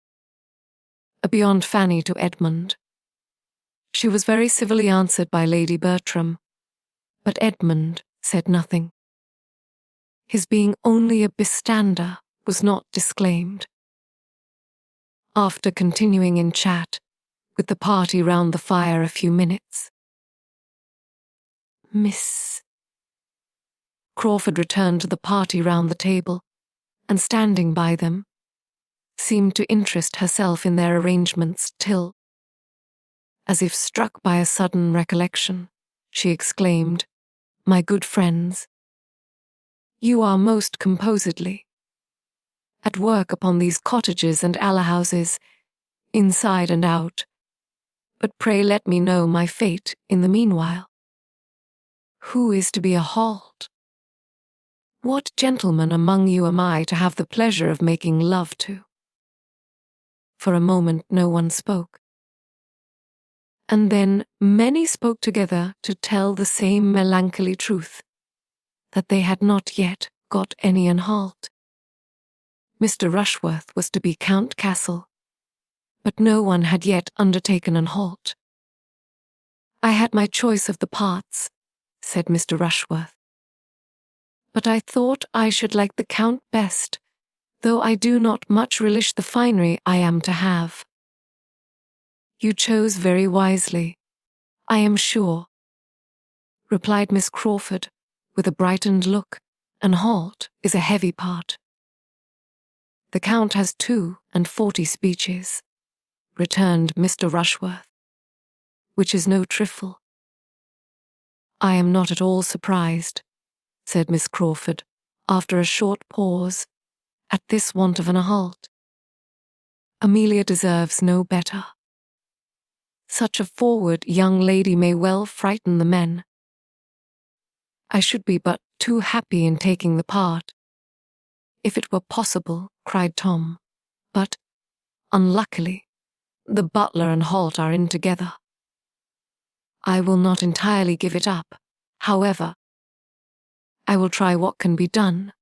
beyond Fanny to Edmund. She was very civilly answered by Lady Bertram, but Edmund said nothing. His being only a bystander was not disclaimed. After continuing in chat with the party round the fire a few minutes, Miss Crawford returned to the party round the table, and standing by them, seemed to interest herself in their arrangements till, as if struck by a sudden recollection, she exclaimed, "My good friends, you are most composedly at work upon these cottages and alehouses, inside and out, but pray let me know my fate in the meanwhile. Who is to be a halt? What gentleman among you am I to have the pleasure of making love to?" For a moment no one spoke, and then many spoke together to tell the same melancholy truth, that they had not yet got any an halt. Mr. Rushworth was to be Count Castle, but no one had yet undertaken an halt. "I had my choice of the parts," said Mr. Rushworth, "but I thought I should like the Count best, though I do not much relish the finery I am to have." "You chose very wisely, I am sure," replied Miss Crawford, with a brightened look. "An halt is a heavy part." "The Count has 42 speeches," returned Mr. Rushworth, "which is no trifle." "I am not at all surprised," said Miss Crawford, after a short pause, "at this want of an halt. Amelia deserves no better. Such a forward young lady may well frighten the men. I should be but too happy in taking the part, if it were possible," cried Tom, "but, unluckily, the butler and halt are in together. I will not entirely give it up, however. I will try what can be done."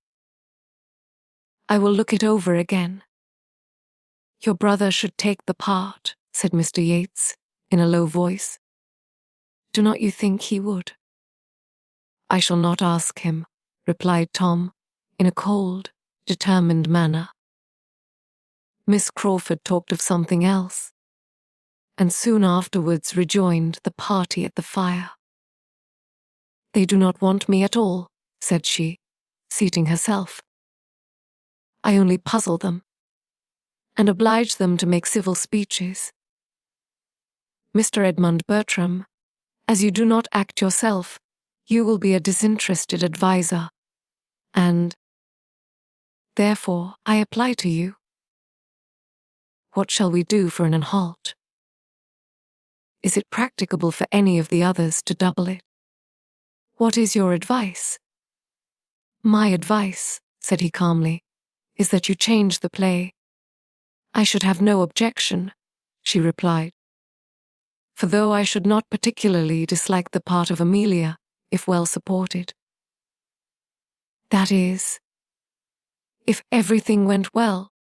I will look it over again." "Your brother should take the part," said Mr. Yates, in a low voice. "Do not you think he would?" "I shall not ask him," replied Tom, in a cold, determined manner. Miss Crawford talked of something else, and soon afterwards rejoined the party at the fire. "They do not want me at all," said she, seating herself. "I only puzzle them, and oblige them to make civil speeches. Mr. Edmund Bertram, as you do not act yourself, you will be a disinterested adviser, and therefore I apply to you. What shall we do for an halt? Is it practicable for any of the others to double it? What is your advice?" "My advice," said he calmly, "is that you change the play." "I should have no objection," she replied. "For though I should not particularly dislike the part of Amelia, if well supported, that is, if everything went well,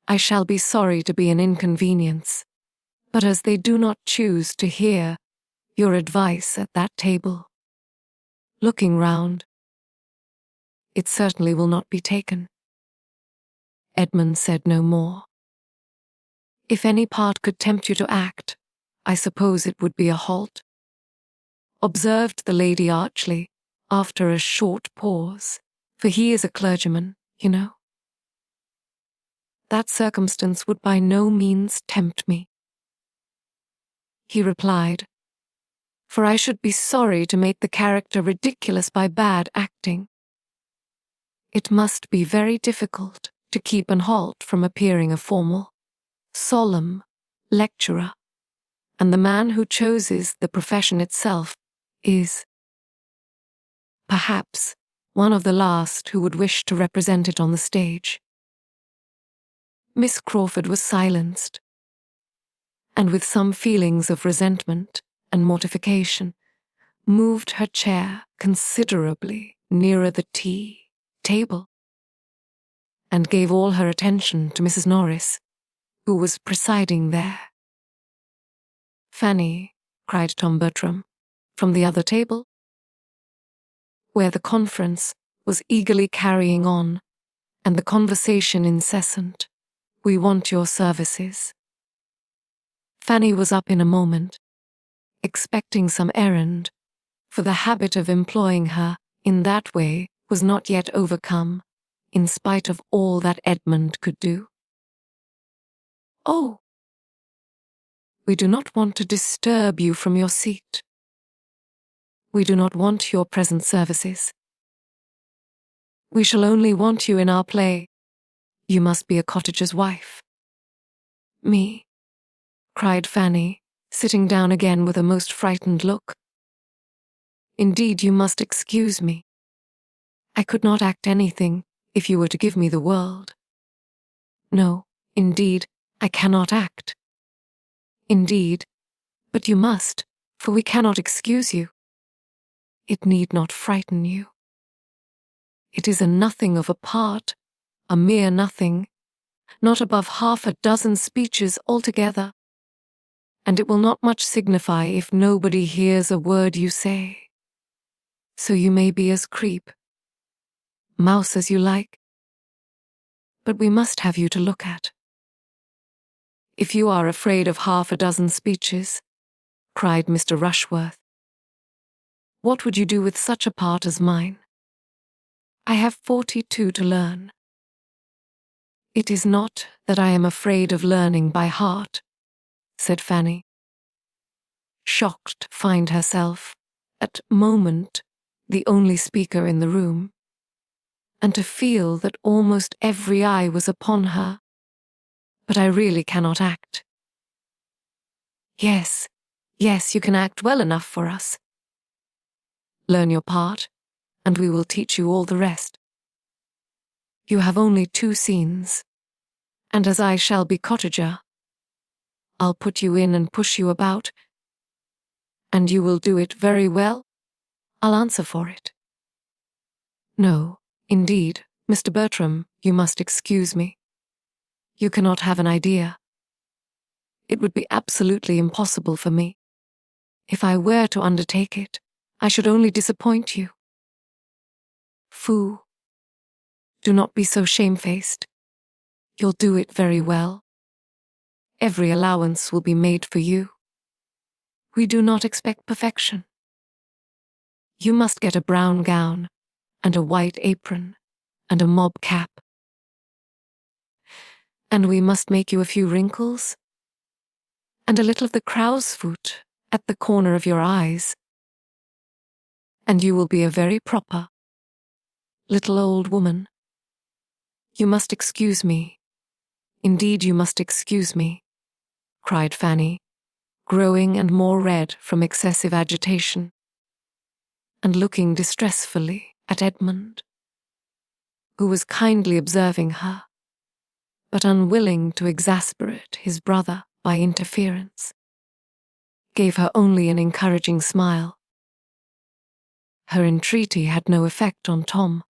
I shall be sorry to be an inconvenience, but as they do not choose to hear your advice at that table," looking round, "it certainly will not be taken." Edmund said no more. "If any part could tempt you to act, I suppose it would be a halt," observed the lady archly, after a short pause, "for he is a clergyman, you know." "That circumstance would by no means tempt me," he replied, "for I should be sorry to make the character ridiculous by bad acting. It must be very difficult to keep an halt from appearing a formal, solemn lecturer, and the man who chooses the profession itself is, perhaps, one of the last who would wish to represent it on the stage." Miss Crawford was silenced, and with some feelings of resentment and mortification, moved her chair considerably nearer the tea table, and gave all her attention to Mrs. Norris, who was presiding there. "Fanny," cried Tom Bertram, from the other table, where the conference was eagerly carrying on, and the conversation incessant, "we want your services." Fanny was up in a moment, expecting some errand, for the habit of employing her in that way was not yet overcome, in spite of all that Edmund could do. "Oh, we do not want to disturb you from your seat. We do not want your present services. We shall only want you in our play. You must be a cottager's wife." "Me?" cried Fanny, sitting down again with a most frightened look. "Indeed, you must excuse me. I could not act anything if you were to give me the world. No, indeed, I cannot act. Indeed, but you must, for we cannot excuse you. It need not frighten you. It is a nothing of a part, a mere nothing, not above 6 speeches altogether, and it will not much signify if nobody hears a word you say. So you may be as creep, mouse as you like, but we must have you to look at. If you are afraid of 6 speeches," cried Mr. Rushworth, "what would you do with such a part as mine? I have 42 to learn." "It is not that I am afraid of learning by heart," said Fanny, shocked to find herself, at moment, the only speaker in the room, and to feel that almost every eye was upon her, "but I really cannot act." Yes, you can act well enough for us. Learn your part, and we will teach you all the rest. You have only 2 scenes, and as I shall be cottager, I'll put you in and push you about, and you will do it very well, I'll answer for it. No, indeed, Mr. Bertram, you must excuse me. You cannot have an idea. It would be absolutely impossible for me. If I were to undertake it, I should only disappoint you. Foo. Do not be so shamefaced. You'll do it very well. Every allowance will be made for you. We do not expect perfection. You must get a brown gown, and a white apron, and a mob cap. And we must make you a few wrinkles, and a little of the crow's foot at the corner of your eyes. And you will be a very proper little old woman. You must excuse me. Indeed, you must excuse me, cried Fanny, growing and more red from excessive agitation, and looking distressfully at Edmund, who was kindly observing her, but unwilling to exasperate his brother by interference, gave her only an encouraging smile. Her entreaty had no effect on Tom.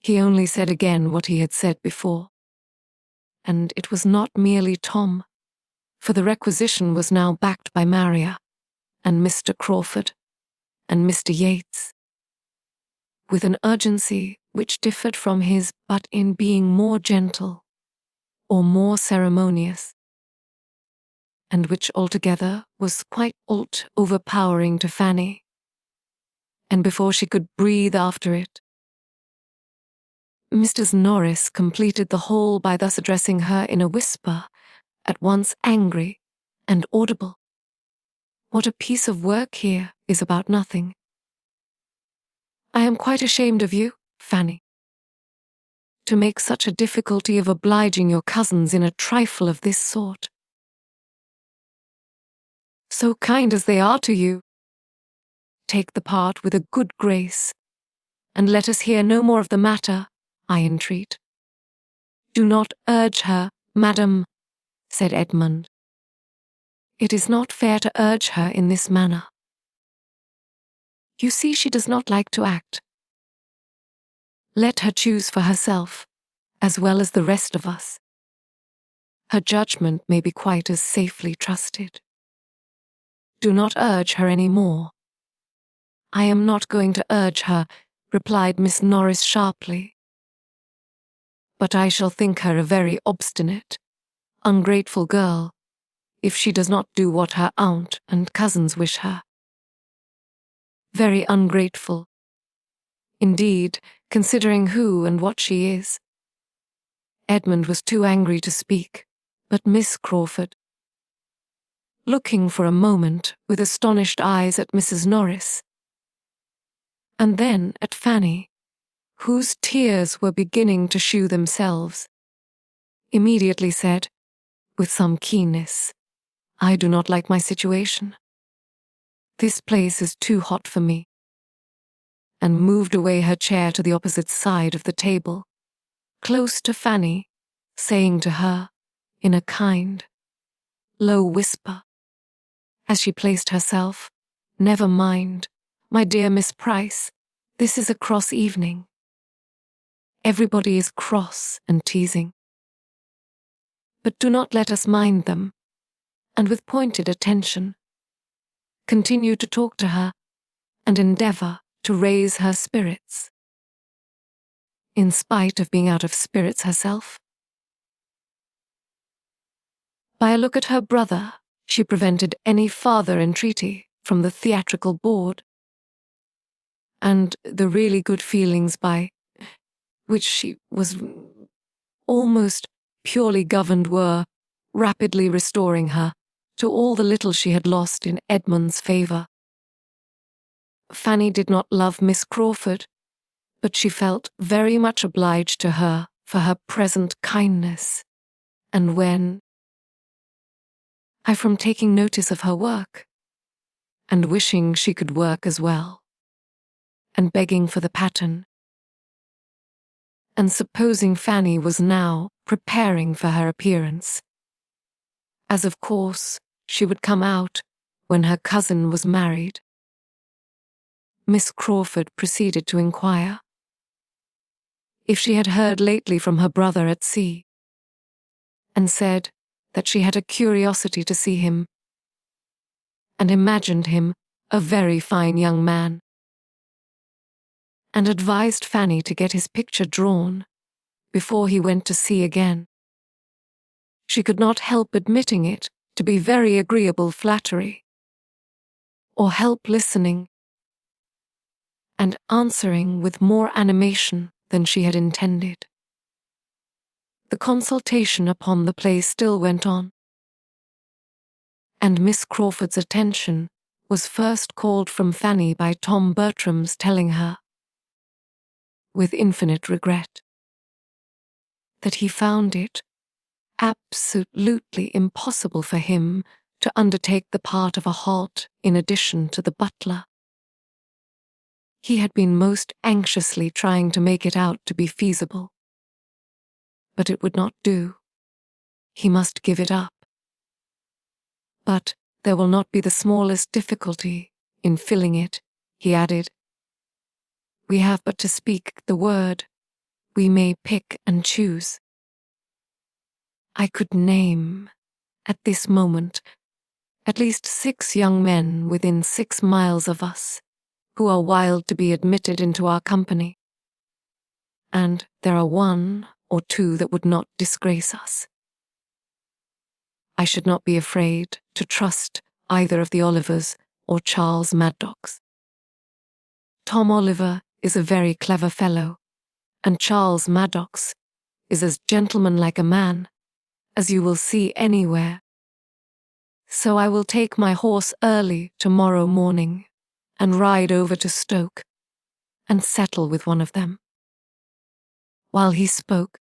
He only said again what he had said before. And it was not merely Tom, for the requisition was now backed by Maria, and Mr. Crawford, and Mr. Yates, with an urgency which differed from his but in being more gentle, or more ceremonious, and which altogether was quite overpowering to Fanny, and before she could breathe after it, Mrs. Norris completed the whole by thus addressing her in a whisper, at once angry and audible. What a piece of work here is about nothing. I am quite ashamed of you, Fanny, to make such a difficulty of obliging your cousins in a trifle of this sort. So kind as they are to you, take the part with a good grace, and let us hear no more of the matter, I entreat. Do not urge her, madam, said Edmund. It is not fair to urge her in this manner. You see she does not like to act. Let her choose for herself, as well as the rest of us. Her judgment may be quite as safely trusted. Do not urge her any more. I am not going to urge her, replied Miss Norris sharply. But I shall think her a very obstinate, ungrateful girl, if she does not do what her aunt and cousins wish her. Very ungrateful, indeed, considering who and what she is. Edmund was too angry to speak, but Miss Crawford, looking for a moment with astonished eyes at Mrs. Norris, and then at Fanny, whose tears were beginning to shew themselves, immediately said, with some keenness, I do not like my situation. This place is too hot for me, and moved away her chair to the opposite side of the table, close to Fanny, saying to her, in a kind, low whisper, as she placed herself, never mind, my dear Miss Price, this is a cross evening. Everybody is cross and teasing. But do not let us mind them, and with pointed attention, continue to talk to her and endeavor to raise her spirits. In spite of being out of spirits herself. By a look at her brother, she prevented any farther entreaty from the theatrical board, and the really good feelings by which she was almost purely governed were rapidly restoring her to all the little she had lost in Edmund's favour. Fanny did not love Miss Crawford, but she felt very much obliged to her for her present kindness, and when, from taking notice of her work, and wishing she could work as well, and begging for the pattern, and supposing Fanny was now preparing for her appearance, as of course she would come out when her cousin was married, Miss Crawford proceeded to inquire, if she had heard lately from her brother at sea, and said that she had a curiosity to see him, and imagined him a very fine young man, and advised Fanny to get his picture drawn before he went to sea again. She could not help admitting it to be very agreeable flattery, or help listening and answering with more animation than she had intended. The consultation upon the play still went on, and Miss Crawford's attention was first called from Fanny by Tom Bertram's telling her, with infinite regret, that he found it absolutely impossible for him to undertake the part of a halt in addition to the butler. He had been most anxiously trying to make it out to be feasible, but it would not do. He must give it up. But there will not be the smallest difficulty in filling it, he added. We have but to speak the word. We may pick and choose. I could name, at this moment, at least 6 young men within 6 miles of us, who are wild to be admitted into our company. And there are 1 or 2 that would not disgrace us. I should not be afraid to trust either of the Olivers or Charles Maddox. Tom Oliver is a very clever fellow, and Charles Maddox is as gentlemanlike a man as you will see anywhere. So I will take my horse early tomorrow morning and ride over to Stoke and settle with one of them. While he spoke,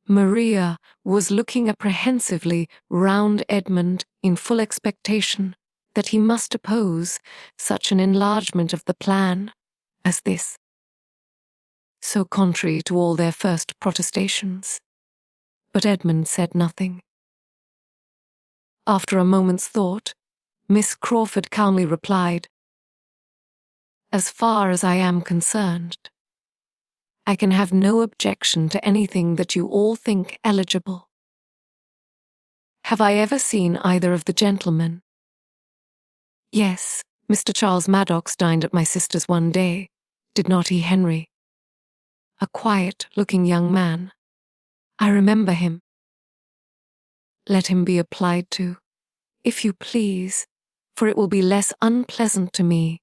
Maria was looking apprehensively round Edmund in full expectation that he must oppose such an enlargement of the plan as this, so contrary to all their first protestations. But Edmund said nothing. After a moment's thought, Miss Crawford calmly replied, As far as I am concerned, I can have no objection to anything that you all think eligible. Have I ever seen either of the gentlemen? Yes, Mr. Charles Maddox dined at my sister's one day, did not he, Henry? A quiet-looking young man. I remember him. Let him be applied to, if you please, for it will be less unpleasant to me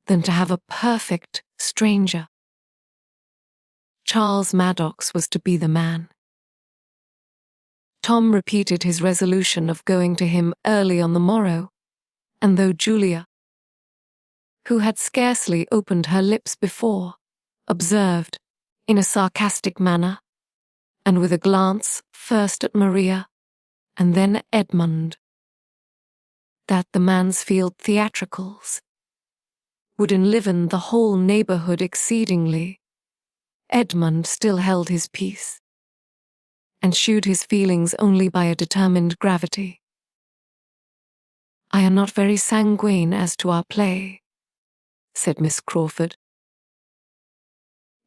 than to have a perfect stranger. Charles Maddox was to be the man. Tom repeated his resolution of going to him early on the morrow, and though Julia, who had scarcely opened her lips before, observed, in a sarcastic manner, and with a glance first at Maria and then at Edmund, that the Mansfield theatricals would enliven the whole neighbourhood exceedingly, Edmund still held his peace, and shewed his feelings only by a determined gravity. I am not very sanguine as to our play, said Miss Crawford,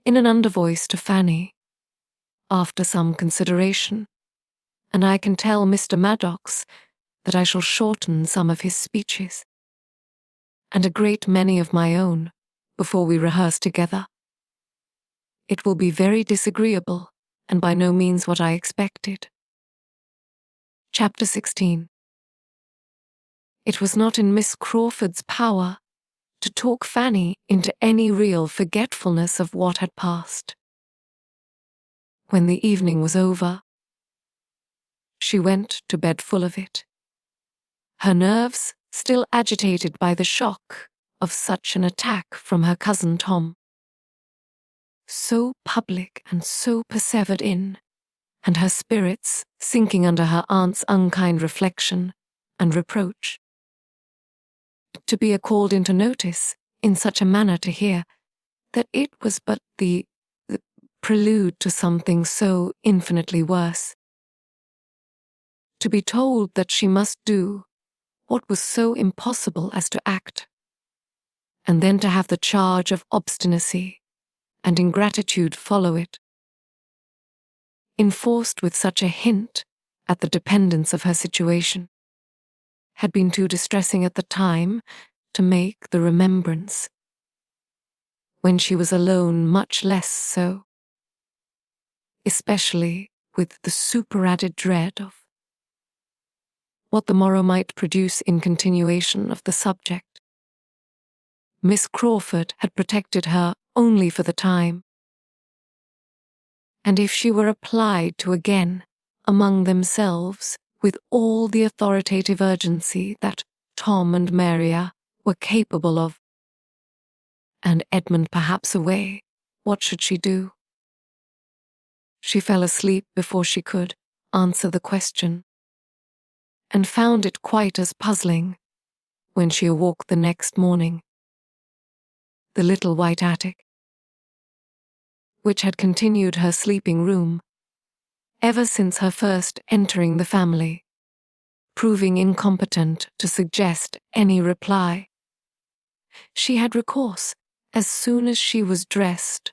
in an undervoice to Fanny, after some consideration, and I can tell Mr. Maddox that I shall shorten some of his speeches, and a great many of my own, before we rehearse together. It will be very disagreeable, and by no means what I expected. Chapter 16. It was not in Miss Crawford's power to talk Fanny into any real forgetfulness of what had passed. When the evening was over, she went to bed full of it, her nerves still agitated by the shock of such an attack from her cousin Tom, so public and so persevered in, and her spirits sinking under her aunt's unkind reflection and reproach. To be called into notice in such a manner to hear that it was but the prelude to something so infinitely worse. To be told that she must do what was so impossible as to act, and then to have the charge of obstinacy and ingratitude follow it. Enforced with such a hint at the dependence of her situation, had been too distressing at the time to make the remembrance, when she was alone, much less so, especially with the superadded dread of what the morrow might produce in continuation of the subject. Miss Crawford had protected her only for the time, and if she were applied to again among themselves with all the authoritative urgency that Tom and Maria were capable of, and Edmund perhaps away, what should she do? She fell asleep before she could answer the question, and found it quite as puzzling when she awoke the next morning. The little white attic, which had continued her sleeping room ever since her first entering the family, proving incompetent to suggest any reply, she had recourse, as soon as she was dressed,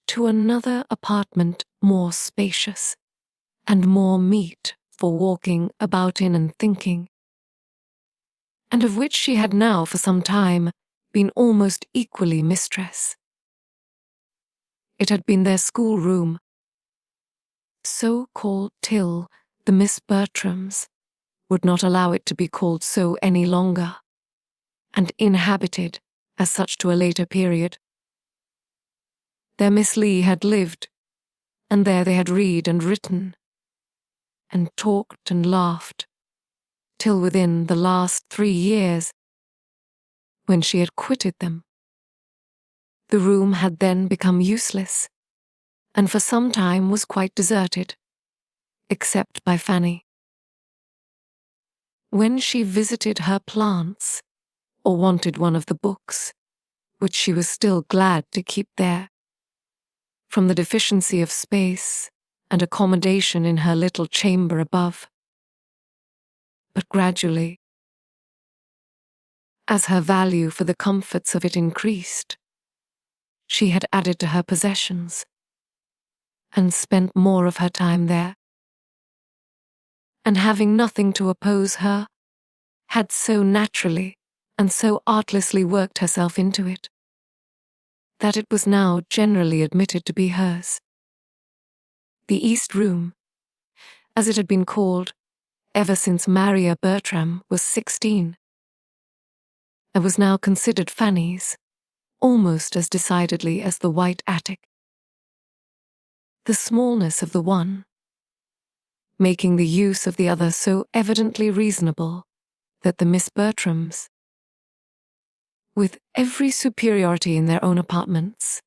to another apartment more spacious and more meet for walking about in and thinking, and of which she had now for some time been almost equally mistress. It had been their schoolroom, so called till the Miss Bertrams would not allow it to be called so any longer, and inhabited as such to a later period. There Miss Lee had lived, and there they had read and written, and talked and laughed, till within the last 3 years, when she had quitted them. The room had then become useless, and for some time was quite deserted, except by Fanny. When she visited her plants, or wanted one of the books, which she was still glad to keep there, from the deficiency of space and accommodation in her little chamber above. But gradually, as her value for the comforts of it increased, she had added to her possessions, and spent more of her time there, and having nothing to oppose her, had so naturally and so artlessly worked herself into it, that it was now generally admitted to be hers. The East Room, as it had been called ever since Maria Bertram was 16, and was now considered Fanny's almost as decidedly as the white attic. The smallness of the one, making the use of the other so evidently reasonable that the Miss Bertrams, with every superiority in their own apartments,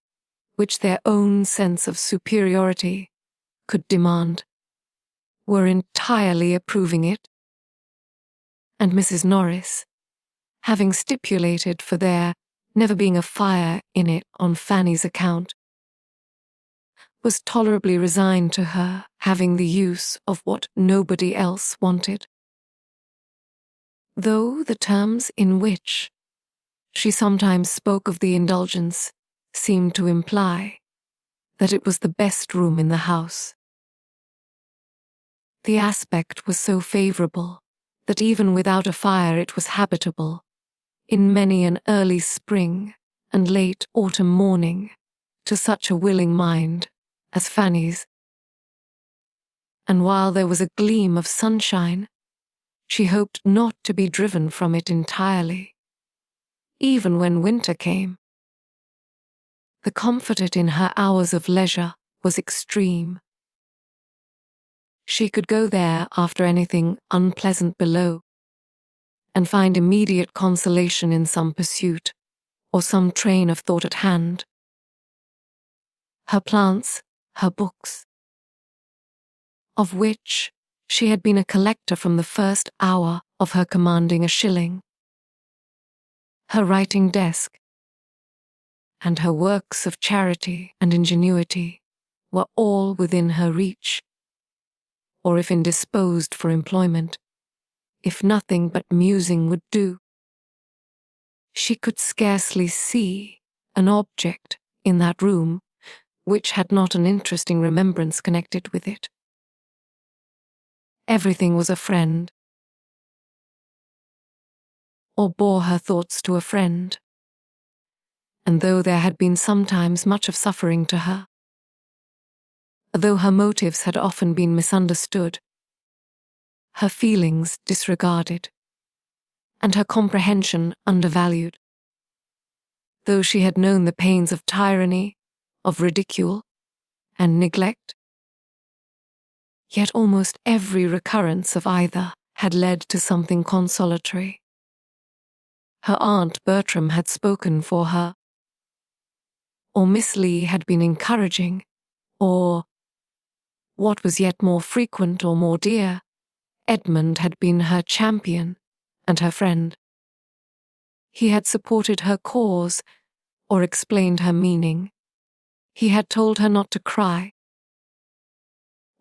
which their own sense of superiority could demand, were entirely approving it, and Mrs. Norris, having stipulated for there never being a fire in it on Fanny's account, was tolerably resigned to her having the use of what nobody else wanted, though the terms in which she sometimes spoke of the indulgence seemed to imply that it was the best room in the house. The aspect was so favourable that even without a fire it was habitable, in many an early spring and late autumn morning, to such a willing mind as Fanny's. And while there was a gleam of sunshine, she hoped not to be driven from it entirely, even when winter came. The comfort it in her hours of leisure was extreme. She could go there after anything unpleasant below, and find immediate consolation in some pursuit, or some train of thought at hand. Her plants, her books, of which she had been a collector from the first hour of her commanding a shilling, her writing desk, and her works of charity and ingenuity were all within her reach, or if indisposed for employment, if nothing but musing would do. She could scarcely see an object in that room which had not an interesting remembrance connected with it. Everything was a friend, or bore her thoughts to a friend, and though there had been sometimes much of suffering to her, though her motives had often been misunderstood, her feelings disregarded, and her comprehension undervalued, though she had known the pains of tyranny, of ridicule, and neglect, yet almost every recurrence of either had led to something consolatory. Her Aunt Bertram had spoken for her, or Miss Lee had been encouraging, or, what was yet more frequent or more dear, Edmund had been her champion and her friend. He had supported her cause, or explained her meaning. He had told her not to cry,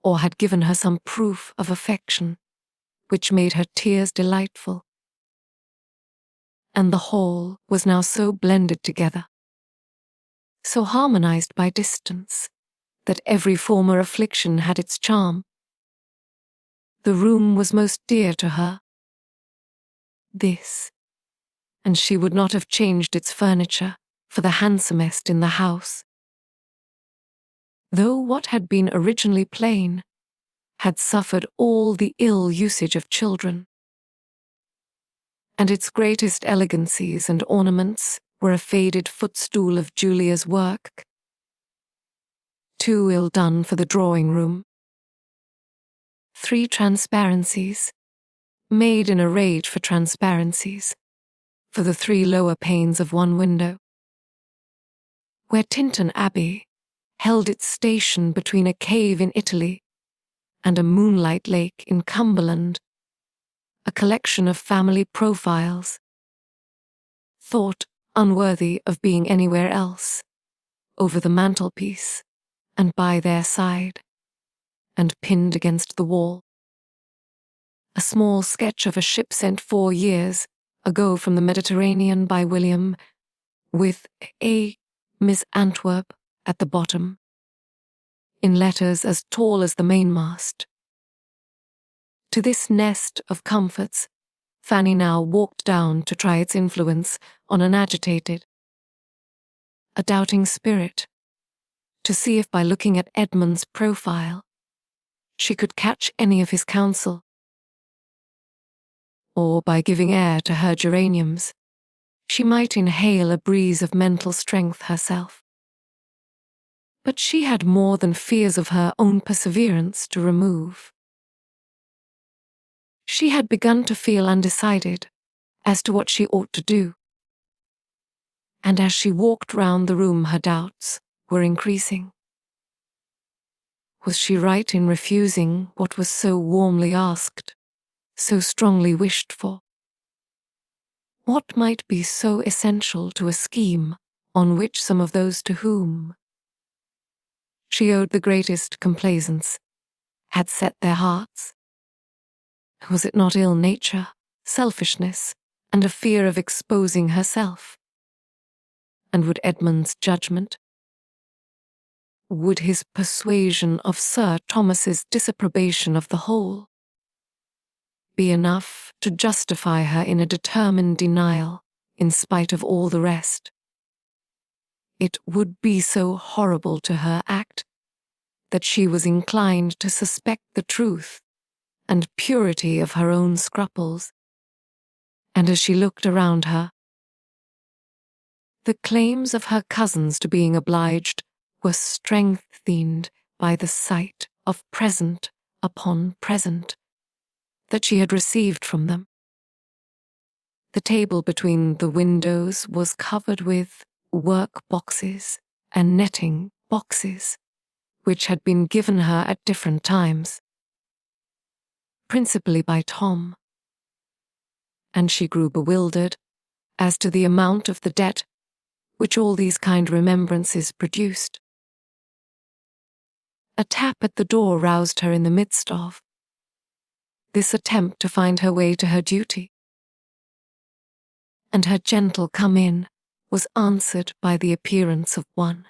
or had given her some proof of affection, which made her tears delightful. And the whole was now so blended together, so harmonized by distance, that every former affliction had its charm. The room was most dear to her. This, and she would not have changed its furniture for the handsomest in the house. Though what had been originally plain had suffered all the ill usage of children, and its greatest elegancies and ornaments were a faded footstool of Julia's work, too ill done for the drawing-room, 3 transparencies, made in a rage for transparencies, for the 3 lower panes of one window, where Tintern Abbey held its station between a cave in Italy and a moonlight lake in Cumberland, a collection of family profiles, thought unworthy of being anywhere else, over the mantelpiece and by their side, and pinned against the wall. A small sketch of a ship sent 4 years ago from the Mediterranean by William, with a Miss Antwerp at the bottom, in letters as tall as the mainmast. To this nest of comforts, Fanny now walked down to try its influence on an agitated, a doubting spirit, to see if by looking at Edmund's profile, she could catch any of his counsel, or by giving air to her geraniums, she might inhale a breeze of mental strength herself. But she had more than fears of her own perseverance to remove. She had begun to feel undecided as to what she ought to do, and as she walked round the room her doubts were increasing. Was she right in refusing what was so warmly asked, so strongly wished for? What might be so essential to a scheme on which some of those to whom she owed the greatest complaisance had set their hearts? Was it not ill nature, selfishness, and a fear of exposing herself? And would Edmund's judgment, would his persuasion of Sir Thomas's disapprobation of the whole, be enough to justify her in a determined denial in spite of all the rest? It would be so horrible to her act that she was inclined to suspect the truth and purity of her own scruples. And as she looked around her, the claims of her cousins to being obliged were strengthened by the sight of present upon present that she had received from them. The table between the windows was covered with work boxes and netting boxes, which had been given her at different times, principally by Tom, and she grew bewildered as to the amount of the debt which all these kind remembrances produced. A tap at the door roused her in the midst of this attempt to find her way to her duty, and her gentle come in was answered by the appearance of one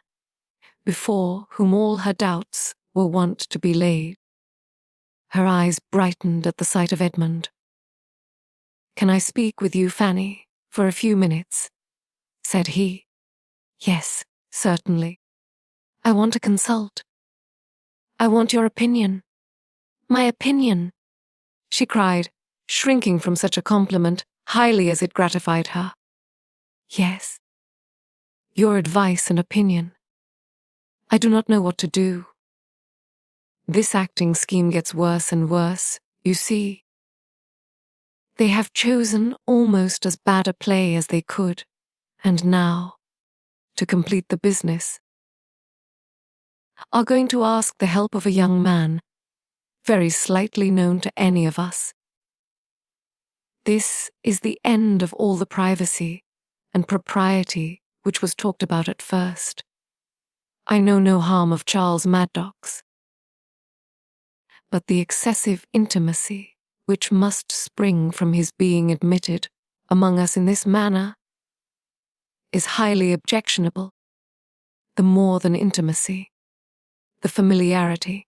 before whom all her doubts were wont to be laid. Her eyes brightened at the sight of Edmund. "Can I speak with you, Fanny, for a few minutes?" said he. "Yes, certainly. I want to consult. I want your opinion. My opinion," she cried, shrinking from such a compliment, highly as it gratified her. "Yes. Your advice and opinion. I do not know what to do. This acting scheme gets worse and worse, you see. They have chosen almost as bad a play as they could, and now, to complete the business, are going to ask the help of a young man, very slightly known to any of us. This is the end of all the privacy and propriety which was talked about at first. I know no harm of Charles Maddox, but the excessive intimacy which must spring from his being admitted among us in this manner is highly objectionable. The more than intimacy, the familiarity.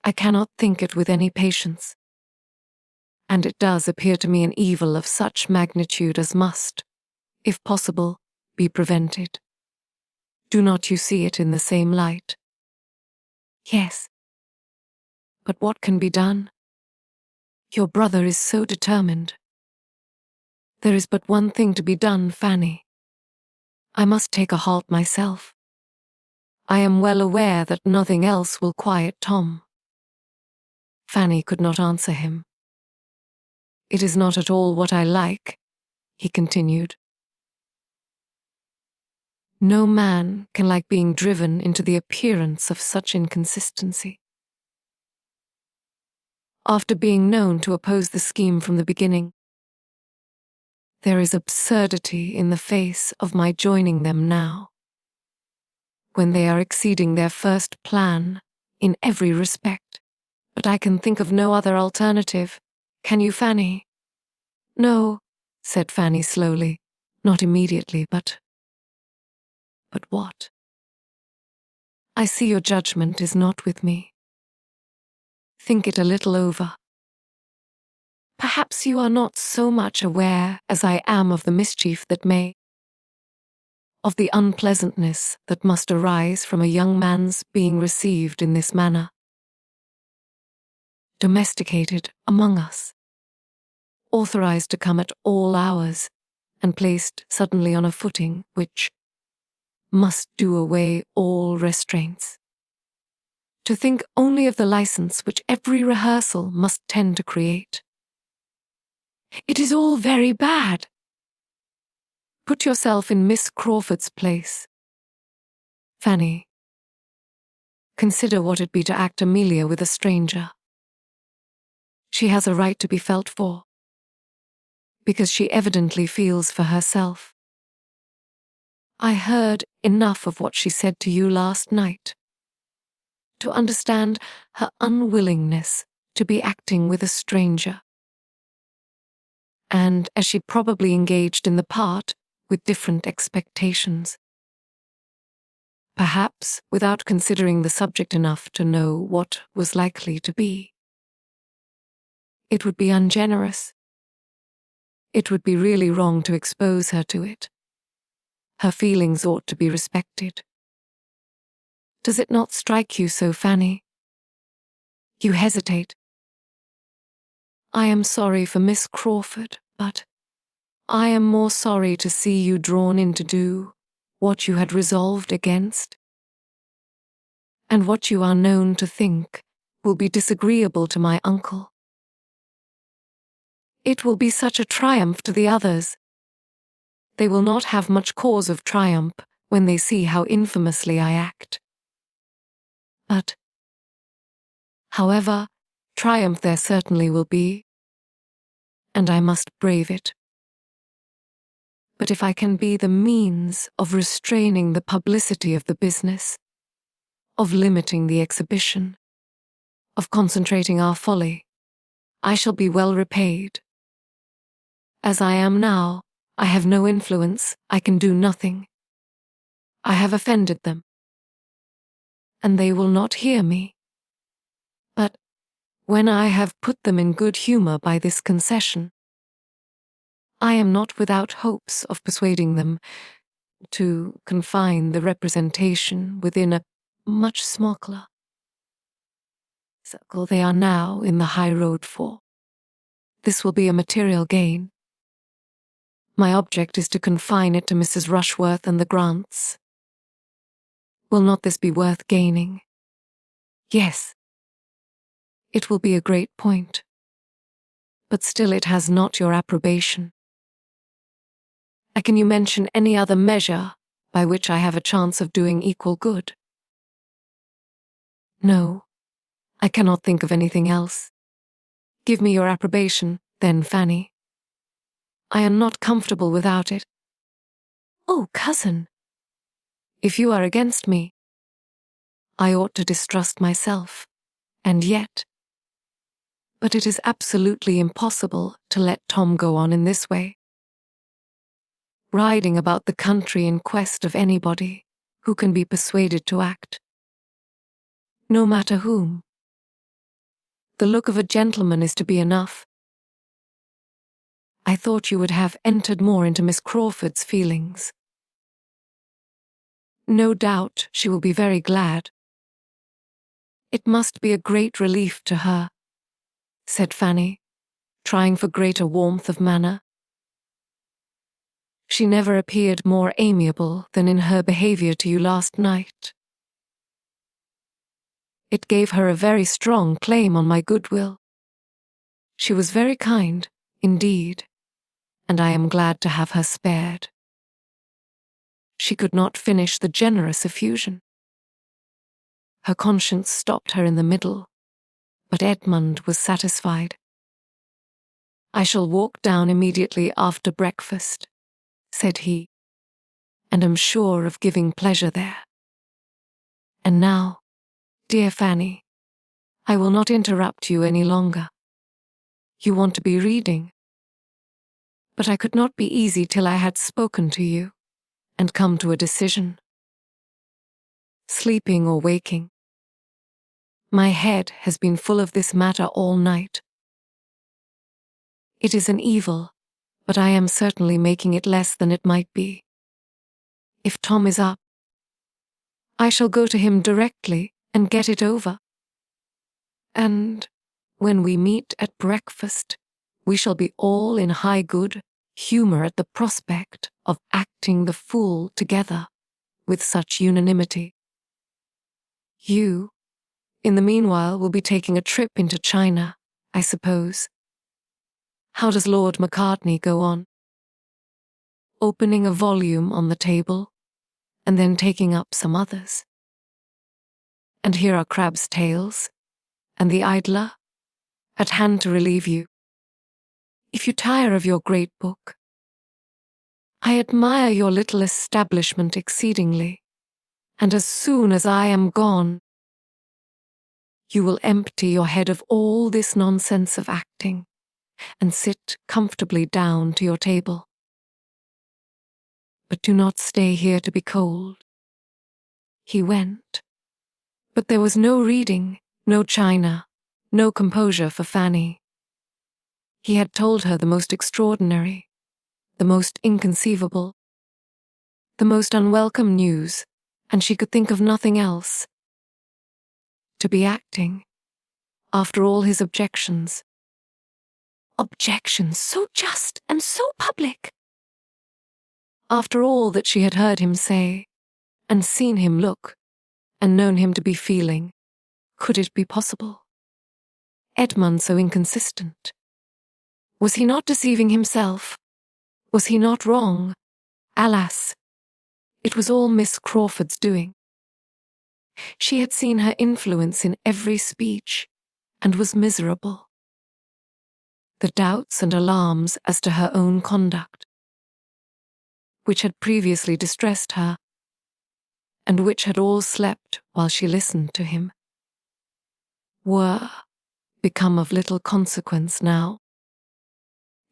I cannot think it with any patience, and it does appear to me an evil of such magnitude as must, if possible, be prevented. Do not you see it in the same light? Yes. But what can be done? Your brother is so determined. There is but one thing to be done, Fanny. I must take a halt myself. I am well aware that nothing else will quiet Tom. Fanny could not answer him. It is not at all what I like, he continued. No man can like being driven into the appearance of such inconsistency. After being known to oppose the scheme from the beginning, there is absurdity in the face of my joining them now, when they are exceeding their first plan in every respect. But I can think of no other alternative. Can you, Fanny? No, said Fanny slowly, not immediately, but what? I see your judgment is not with me. Think it a little over. Perhaps you are not so much aware as I am of the mischief that may, of the unpleasantness that must arise from a young man's being received in this manner, domesticated among us, authorized to come at all hours, and placed suddenly on a footing which must do away all restraints. To think only of the license which every rehearsal must tend to create. It is all very bad. Put yourself in Miss Crawford's place. Fanny, consider what it be to act Amelia with a stranger. She has a right to be felt for, because she evidently feels for herself. I heard enough of what she said to you last night to understand her unwillingness to be acting with a stranger. And as she probably engaged in the part with different expectations, perhaps without considering the subject enough to know what was likely to be, it would be ungenerous. It would be really wrong to expose her to it. Her feelings ought to be respected. Does it not strike you so, Fanny? You hesitate. I am sorry for Miss Crawford, but I am more sorry to see you drawn in to do what you had resolved against, and what you are known to think will be disagreeable to my uncle. It will be such a triumph to the others. They will not have much cause of triumph when they see how infamously I act. But, however, triumph there certainly will be, and I must brave it. But if I can be the means of restraining the publicity of the business, of limiting the exhibition, of concentrating our folly, I shall be well repaid. As I am now, I have no influence, I can do nothing. I have offended them. and they will not hear me. But when I have put them in good humor by this concession, I am not without hopes of persuading them to confine the representation within a much smaller circle they are now in the high road for. This will be a material gain. My object is to confine it to Mrs. Rushworth and the Grants. Will not this be worth gaining? Yes. It will be a great point. But still it has not your approbation. Can you mention any other measure by which I have a chance of doing equal good? No, I cannot think of anything else. Give me your approbation, then, Fanny. I am not comfortable without it. Oh, cousin. If you are against me, I ought to distrust myself, and yet. But it is absolutely impossible to let Tom go on in this way, riding about the country in quest of anybody who can be persuaded to act. No matter whom. The look of a gentleman is to be enough. I thought you would have entered more into Miss Crawford's feelings. No doubt she will be very glad. It must be a great relief to her, said Fanny, trying for greater warmth of manner. She never appeared more amiable than in her behavior to you last night. It gave her a very strong claim on my goodwill. She was very kind, indeed, and I am glad to have her spared. She could not finish the generous effusion. Her conscience stopped her in the middle, but Edmund was satisfied. I shall walk down immediately after breakfast, said he, and am sure of giving pleasure there. And now, dear Fanny, I will not interrupt you any longer. You want to be reading. But I could not be easy till I had spoken to you and come to a decision. Sleeping or waking, my head has been full of this matter all night. It is an evil, but I am certainly making it less than it might be. If Tom is up, I shall go to him directly and get it over. And when we meet at breakfast, we shall be all in high good humor at the prospect of acting the fool together with such unanimity. You, in the meanwhile, will be taking a trip into China, I suppose. How does Lord Macartney go on? Opening a volume on the table, and then taking up some others. And here are Crab's Tales, and The Idler, at hand to relieve you. If you tire of your great book, I admire your little establishment exceedingly, and as soon as I am gone, you will empty your head of all this nonsense of acting, and sit comfortably down to your table. But do not stay here to be cold. He went, but there was no reading, no china, no composure for Fanny. He had told her the most extraordinary, the most inconceivable, the most unwelcome news, and she could think of nothing else. To be acting, after all his objections. Objections so just and so public. After all that she had heard him say, and seen him look, and known him to be feeling, could it be possible? Edmund so inconsistent. Was he not deceiving himself? Was he not wrong? Alas, it was all Miss Crawford's doing. She had seen her influence in every speech, and was miserable. The doubts and alarms as to her own conduct, which had previously distressed her, and which had all slept while she listened to him, were become of little consequence now.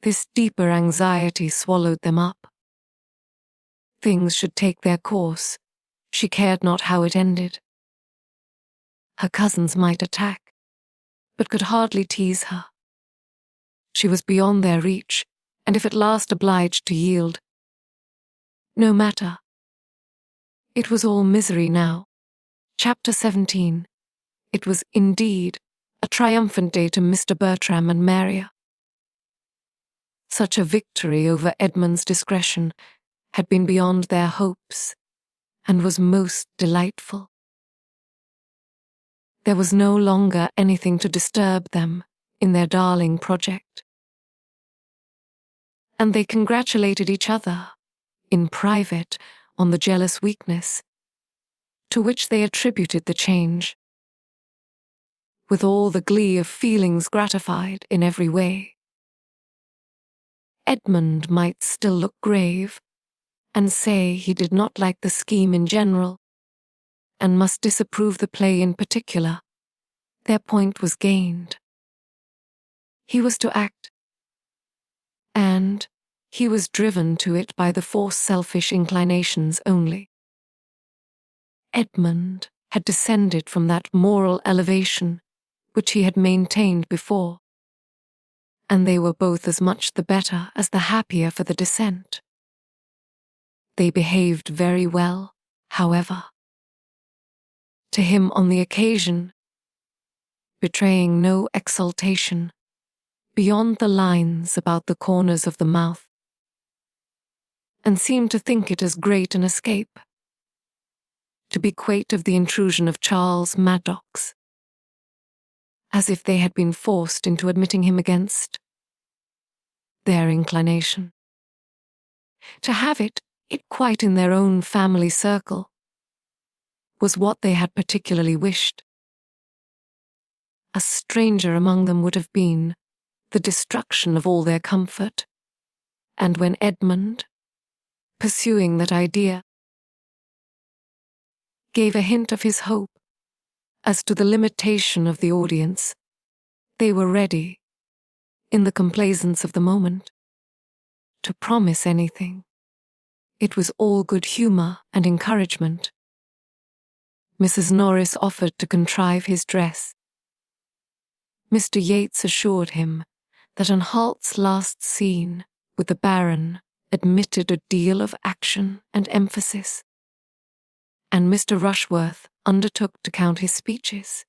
This deeper anxiety swallowed them up. Things should take their course. She cared not how it ended. Her cousins might attack, but could hardly tease her. She was beyond their reach, and if at last obliged to yield, no matter. It was all misery now. Chapter 17. It was indeed a triumphant day to Mr. Bertram and Maria. Such a victory over Edmund's discretion had been beyond their hopes, and was most delightful. There was no longer anything to disturb them in their darling project. And they congratulated each other, in private, on the jealous weakness, to which they attributed the change, with all the glee of feelings gratified in every way. Edmund might still look grave, and say he did not like the scheme in general, and must disapprove the play in particular. Their point was gained. He was to act, and he was driven to it by the forced selfish inclinations only. Edmund had descended from that moral elevation which he had maintained before, and they were both as much the better as the happier for the descent. They behaved very well, however, to him on the occasion, betraying no exultation beyond the lines about the corners of the mouth, and seemed to think it as great an escape to be quit of the intrusion of Charles Maddox, as if they had been forced into admitting him against their inclination. To have it quite in their own family circle was what they had particularly wished. A stranger among them would have been the destruction of all their comfort, and when Edmund, pursuing that idea, gave a hint of his hope as to the limitation of the audience, they were ready, in the complaisance of the moment, to promise anything. It was all good humour and encouragement. Mrs. Norris offered to contrive his dress. Mr. Yates assured him that an Halt's last scene with the Baron admitted a deal of action and emphasis, and Mr. Rushworth undertook to count his speeches.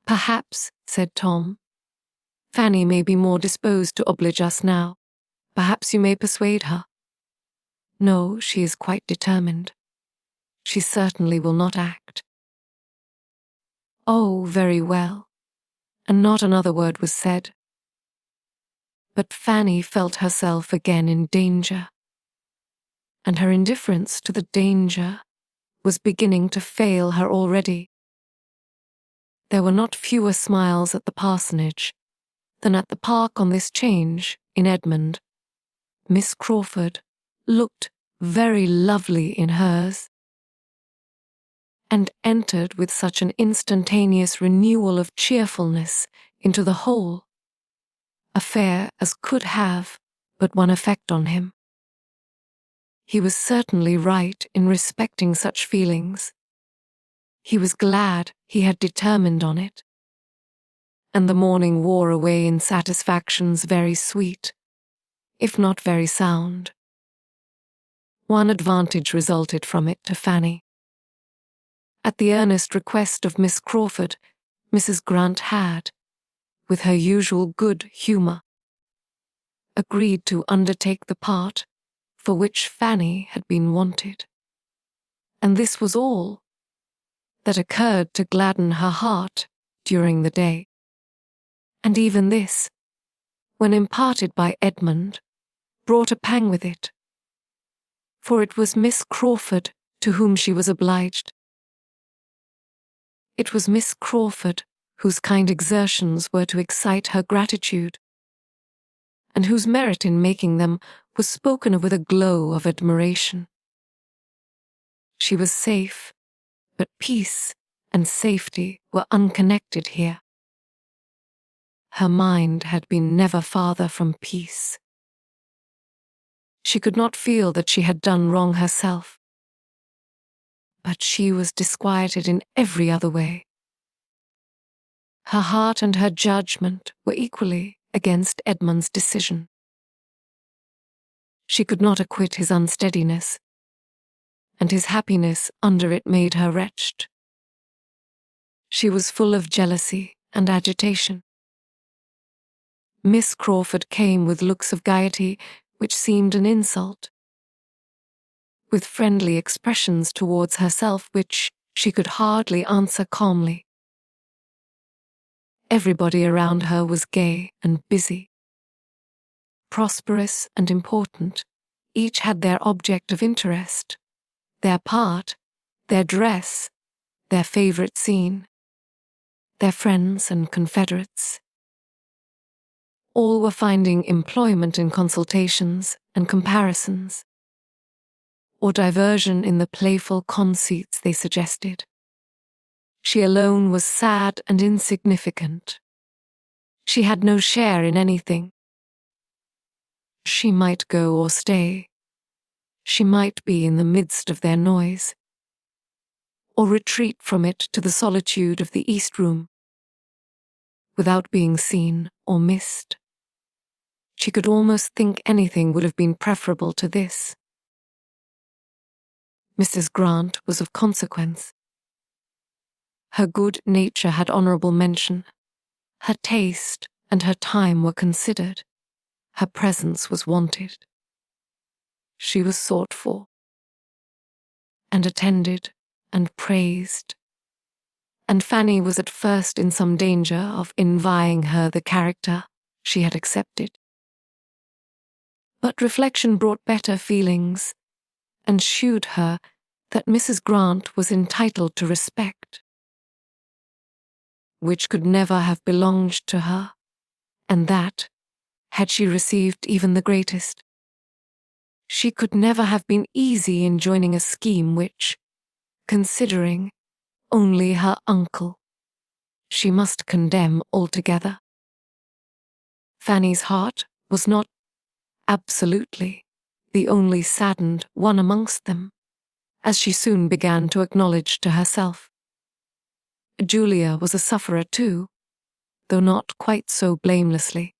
"Perhaps," said Tom, "Fanny may be more disposed to oblige us now. Perhaps you may persuade her." "No, she is quite determined. She certainly will not act." "Oh, very well." And not another word was said. But Fanny felt herself again in danger, and her indifference to the danger was beginning to fail her already. There were not fewer smiles at the parsonage than at the park on this change in Edmund. Miss Crawford looked very lovely in hers, and entered with such an instantaneous renewal of cheerfulness into the whole affair as could have but one effect on him. He was certainly right in respecting such feelings. He was glad he had determined on it, and the morning wore away in satisfactions very sweet, if not very sound. One advantage resulted from it to Fanny. At the earnest request of Miss Crawford, Mrs. Grant had, with her usual good humour, agreed to undertake the part for which Fanny had been wanted. And this was all that occurred to gladden her heart during the day. And even this, when imparted by Edmund, brought a pang with it, for it was Miss Crawford to whom she was obliged. It was Miss Crawford whose kind exertions were to excite her gratitude, and whose merit in making them was spoken of with a glow of admiration. She was safe, but peace and safety were unconnected here. Her mind had been never farther from peace. She could not feel that she had done wrong herself, but she was disquieted in every other way. Her heart and her judgment were equally against Edmund's decision. She could not acquit his unsteadiness, and his happiness under it made her wretched. She was full of jealousy and agitation. Miss Crawford came with looks of gaiety which seemed an insult, with friendly expressions towards herself which she could hardly answer calmly. Everybody around her was gay and busy, prosperous and important. Each had their object of interest, their part, their dress, their favorite scene, their friends and confederates. All were finding employment in consultations and comparisons, or diversion in the playful conceits they suggested. She alone was sad and insignificant. She had no share in anything. She might go or stay. She might be in the midst of their noise, or retreat from it to the solitude of the East Room, without being seen or missed. She could almost think anything would have been preferable to this. Mrs. Grant was of consequence. Her good nature had honourable mention. Her taste and her time were considered. Her presence was wanted. She was sought for, and attended, and praised. And Fanny was at first in some danger of envying her the character she had accepted. But reflection brought better feelings, and shewed her that Mrs. Grant was entitled to respect, which could never have belonged to her, and that, had she received even the greatest, she could never have been easy in joining a scheme which, considering only her uncle, she must condemn altogether. Fanny's heart was not absolutely the only saddened one amongst them, as she soon began to acknowledge to herself. Julia was a sufferer too, though not quite so blamelessly.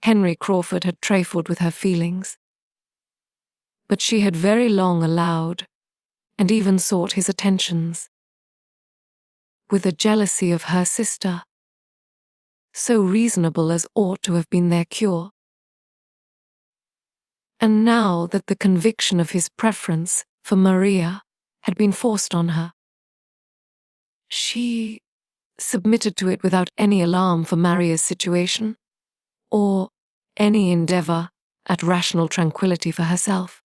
Henry Crawford had trifled with her feelings, but she had very long allowed, and even sought his attentions, with a jealousy of her sister, so reasonable as ought to have been their cure. And now that the conviction of his preference for Maria had been forced on her, she submitted to it without any alarm for Maria's situation, or any endeavour at rational tranquillity for herself.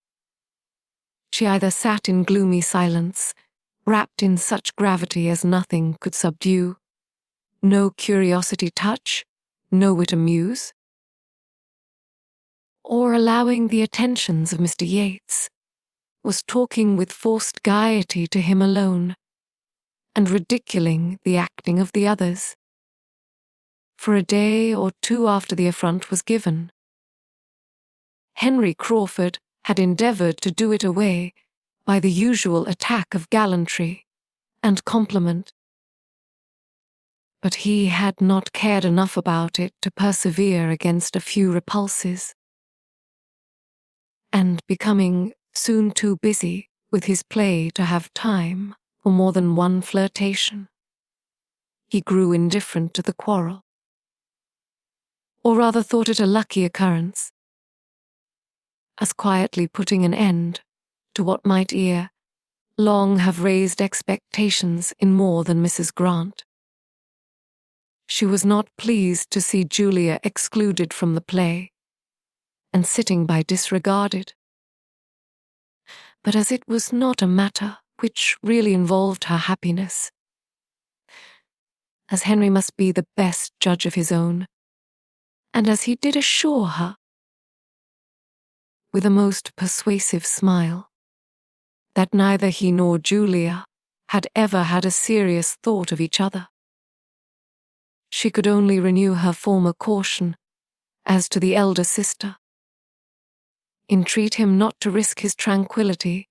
She either sat in gloomy silence, wrapped in such gravity as nothing could subdue, no curiosity touch, no wit amuse, or allowing the attentions of Mr. Yates, was talking with forced gaiety to him alone, and ridiculing the acting of the others. For a day or two after the affront was given, Henry Crawford had endeavoured to do it away by the usual attack of gallantry and compliment, but he had not cared enough about it to persevere against a few repulses, and becoming soon too busy with his play to have time for more than one flirtation, he grew indifferent to the quarrel, or rather thought it a lucky occurrence, as quietly putting an end to what might ere long have raised expectations in more than Mrs. Grant. She was not pleased to see Julia excluded from the play, and sitting by disregarded. But as it was not a matter which really involved her happiness, as Henry must be the best judge of his own, and as he did assure her, with a most persuasive smile, that neither he nor Julia had ever had a serious thought of each other, she could only renew her former caution as to the elder sister, entreat him not to risk his tranquillity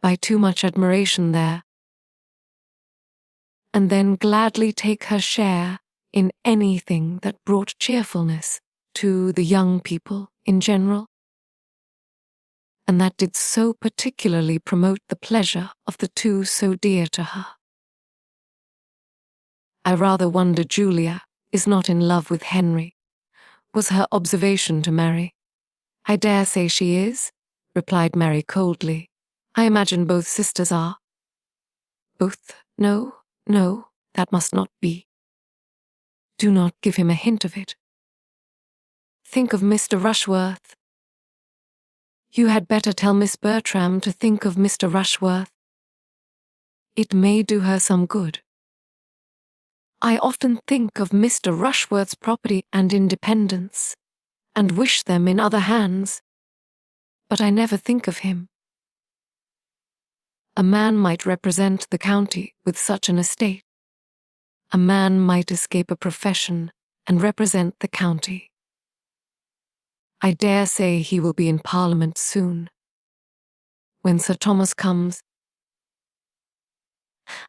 by too much admiration there, and then gladly take her share in anything that brought cheerfulness to the young people in general, and that did so particularly promote the pleasure of the two so dear to her. I rather wonder Julia is not in love with Henry, was her observation to Mary. I dare say she is, replied Mary coldly. I imagine both sisters are. Both? No, no, that must not be. Do not give him a hint of it. Think of Mr. Rushworth. You had better tell Miss Bertram to think of Mr. Rushworth. It may do her some good. I often think of Mr. Rushworth's property and independence, and wish them in other hands, but I never think of him. A man might represent the county with such an estate. A man might escape a profession and represent the county. I dare say he will be in Parliament soon. When Sir Thomas comes,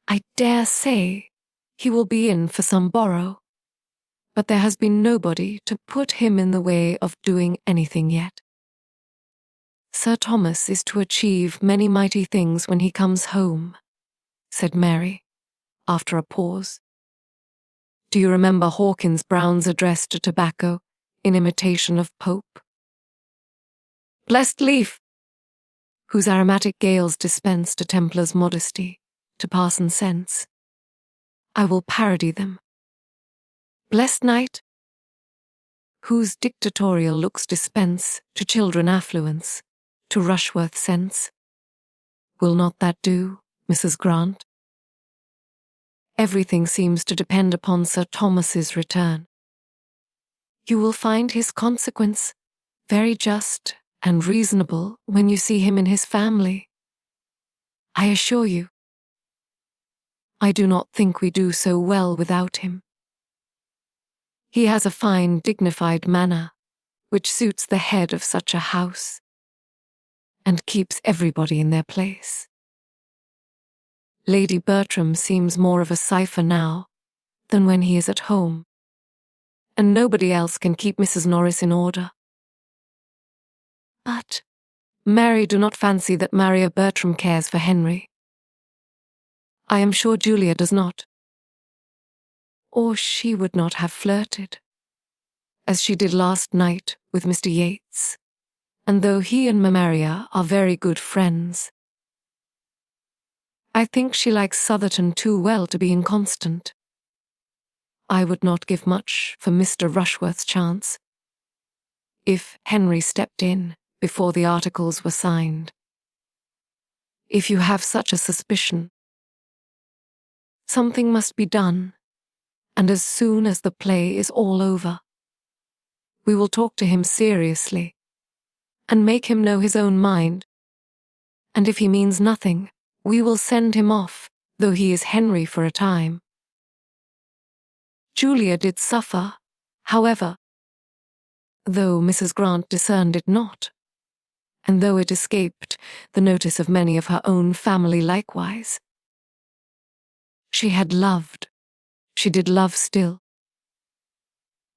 I dare say he will be in for some borough, but there has been nobody to put him in the way of doing anything yet. Sir Thomas is to achieve many mighty things when he comes home, said Mary, after a pause. Do you remember Hawkins Brown's address to tobacco in imitation of Pope? Blessed leaf, whose aromatic gales dispense to Templar's modesty, to parson sense. I will parody them. Blessed night, whose dictatorial looks dispense to children affluence, to Rushworth sense. Will not that do, Mrs. Grant? Everything seems to depend upon Sir Thomas's return. You will find his consequence very just and reasonable when you see him in his family. I assure you, I do not think we do so well without him. He has a fine, dignified manner, which suits the head of such a house, and keeps everybody in their place. Lady Bertram seems more of a cipher now than when he is at home, and nobody else can keep Mrs. Norris in order. But, Mary, do not fancy that Maria Bertram cares for Henry. I am sure Julia does not. Or she would not have flirted, as she did last night with Mr. Yates, and though he and Maria are very good friends, I think she likes Southerton too well to be inconstant. I would not give much for Mr. Rushworth's chance, if Henry stepped in before the articles were signed. If you have such a suspicion, something must be done, and as soon as the play is all over, we will talk to him seriously, and make him know his own mind, and if he means nothing, we will send him off, though he is Henry for a time. Julia did suffer, however, though Mrs. Grant discerned it not, and though it escaped the notice of many of her own family likewise. She had loved, she did love still,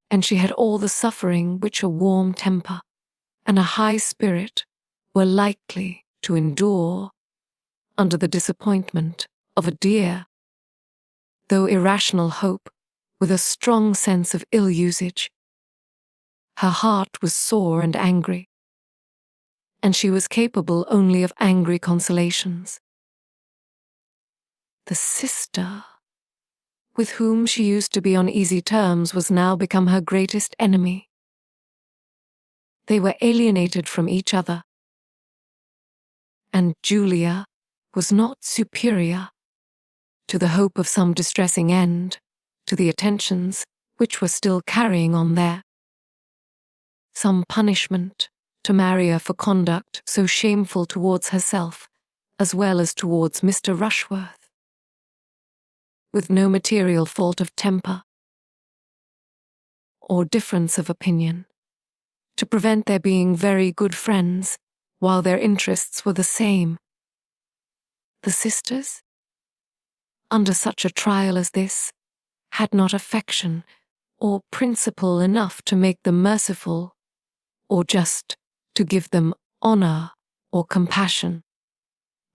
and she had all the suffering which a warm temper and a high spirit were likely to endure under the disappointment of a dear, though irrational hope, with a strong sense of ill usage. Her heart was sore and angry, and she was capable only of angry consolations. The sister, with whom she used to be on easy terms, was now become her greatest enemy. They were alienated from each other, and Julia was not superior to the hope of some distressing end to the attentions which were still carrying on there. Some punishment to Maria for conduct so shameful towards herself as well as towards Mr. Rushworth, with no material fault of temper or difference of opinion, to prevent their being very good friends while their interests were the same. The sisters? under such a trial as this, had not affection or principle enough to make them merciful, or just to give them honor or compassion.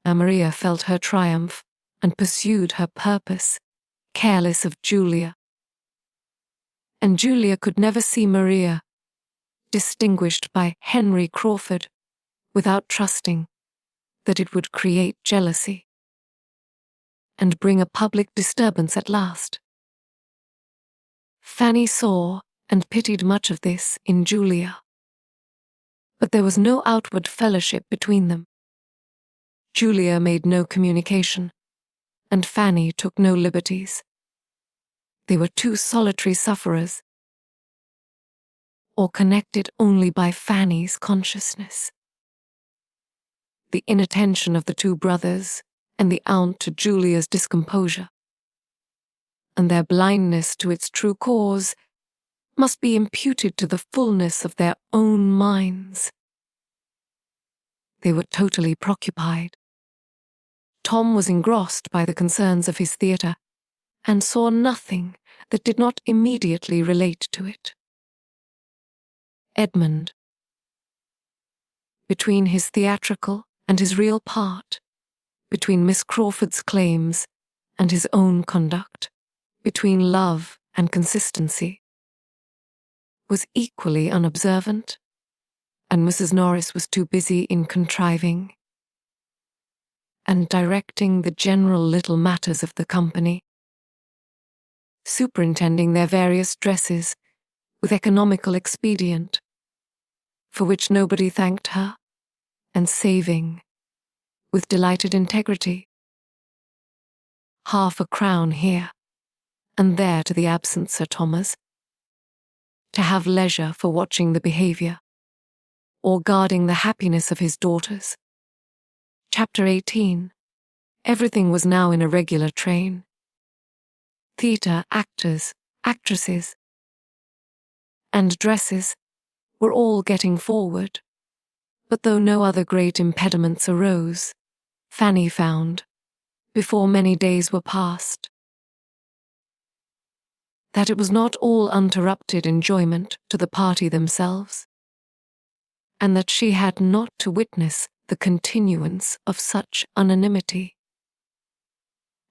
Maria felt her triumph and pursued her purpose, careless of Julia. And Julia could never see Maria, distinguished by Henry Crawford, without trusting that it would create jealousy and bring a public disturbance at last. Fanny saw and pitied much of this in Julia, but there was no outward fellowship between them. Julia made no communication, and Fanny took no liberties. They were two solitary sufferers, or connected only by Fanny's consciousness. The inattention of the two brothers and the aunt to Julia's discomposure, and their blindness to its true cause, must be imputed to the fullness of their own minds. They were totally preoccupied. Tom was engrossed by the concerns of his theatre, and saw nothing that did not immediately relate to it. Edmund, between his theatrical and his real part, between Miss Crawford's claims and his own conduct, between love and consistency, was equally unobservant, and Mrs. Norris was too busy in contriving and directing the general little matters of the company, superintending their various dresses with economical expedient, for which nobody thanked her, and saving, with delighted integrity, half a crown here and there to the absent Sir Thomas, to have leisure for watching the behaviour, or guarding the happiness of his daughters. Chapter 18. Everything was now in a regular train. Theatre actors, actresses, and dresses were all getting forward, but though no other great impediments arose, Fanny found, before many days were past, that it was not all uninterrupted enjoyment to the party themselves, and that she had not to witness the continuance of such unanimity.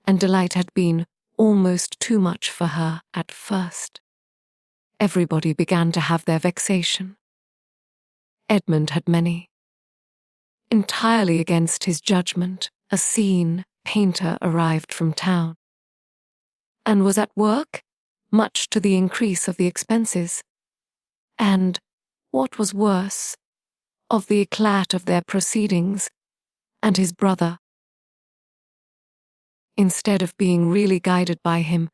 And delight had been almost too much for her at first. Everybody began to have their vexation. Edmund had many. Entirely against his judgment, a scene painter arrived from town, and was at work, much to the increase of the expenses, and, what was worse, of the eclat of their proceedings, and his brother, instead of being really guided by him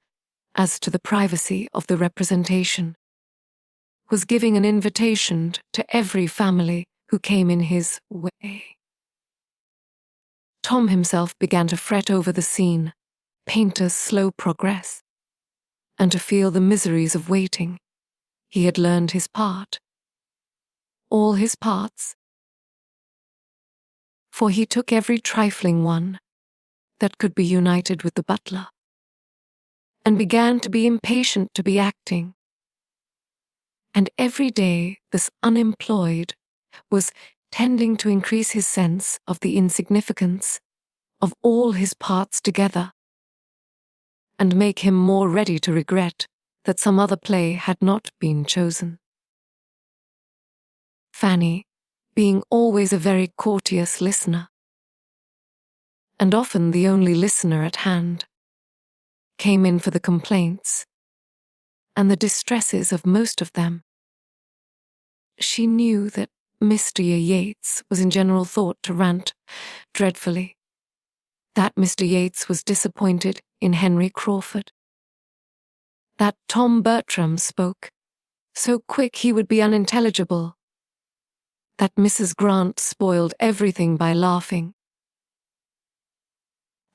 as to the privacy of the representation, was giving an invitation to every family who came in his way. Tom himself began to fret over the scene, painter's slow progress, and to feel the miseries of waiting. He had learned his part, all his parts, for he took every trifling one that could be united with the butler, and began to be impatient to be acting. And every day this unemployed was tending to increase his sense of the insignificance of all his parts together, and make him more ready to regret that some other play had not been chosen. Fanny, being always a very courteous listener, and often the only listener at hand, came in for the complaints and the distresses of most of them. She knew that Mr. Yates was in general thought to rant dreadfully, that Mr. Yates was disappointed in Henry Crawford, that Tom Bertram spoke so quick he would be unintelligible, that Mrs. Grant spoiled everything by laughing,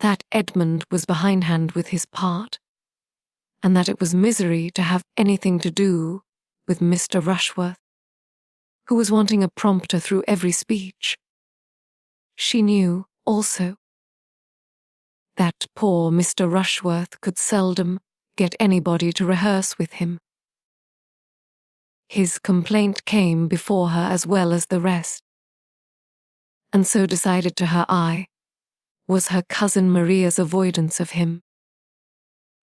that Edmund was behindhand with his part, and that it was misery to have anything to do with Mr. Rushworth, who was wanting a prompter through every speech. She knew, also, that poor Mr. Rushworth could seldom get anybody to rehearse with him. His complaint came before her as well as the rest, and so decided to her eye was her cousin Maria's avoidance of him,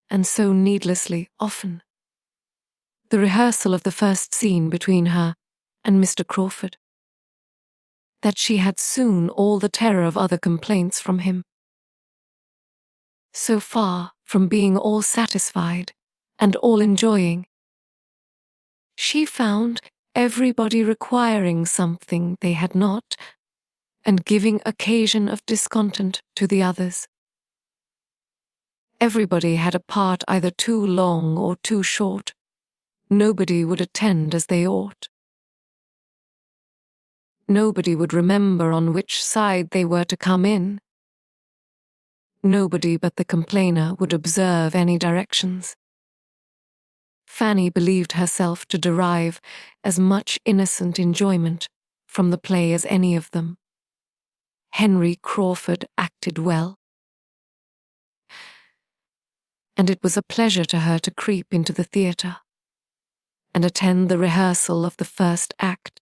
and so needlessly often the rehearsal of the first scene between her and Mr. Crawford, that she had soon all the terror of other complaints from him. So far from being all satisfied and all enjoying, she found everybody requiring something they had not, and giving occasion of discontent to the others. Everybody had a part either too long or too short. Nobody would attend as they ought. Nobody would remember on which side they were to come in. Nobody but the complainer would observe any directions. Fanny believed herself to derive as much innocent enjoyment from the play as any of them. Henry Crawford acted well, and it was a pleasure to her to creep into the theatre and attend the rehearsal of the first act,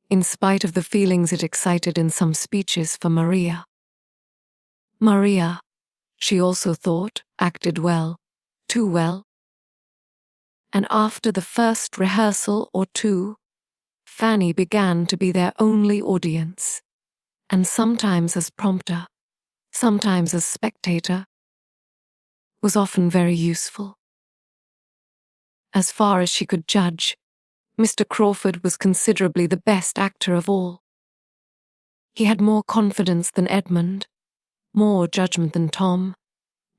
in spite of the feelings it excited in some speeches for Maria. Maria, she also thought, acted well, too well. And after the first rehearsal or two, Fanny began to be their only audience, and sometimes as prompter, sometimes as spectator, was often very useful. As far as she could judge, Mr. Crawford was considerably the best actor of all. He had more confidence than Edmund, more judgment than Tom,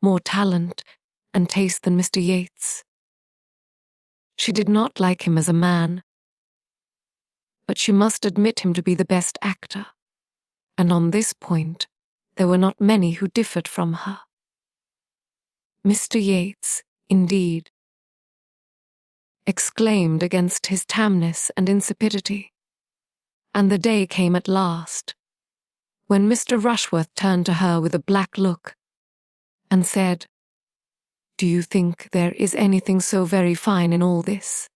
more talent and taste than Mr. Yates. She did not like him as a man, but she must admit him to be the best actor, and on this point there were not many who differed from her. Mr. Yates, indeed, exclaimed against his tamness and insipidity, and the day came at last when Mr. Rushworth turned to her with a black look and said, "Do you think there is anything so very fine in all this?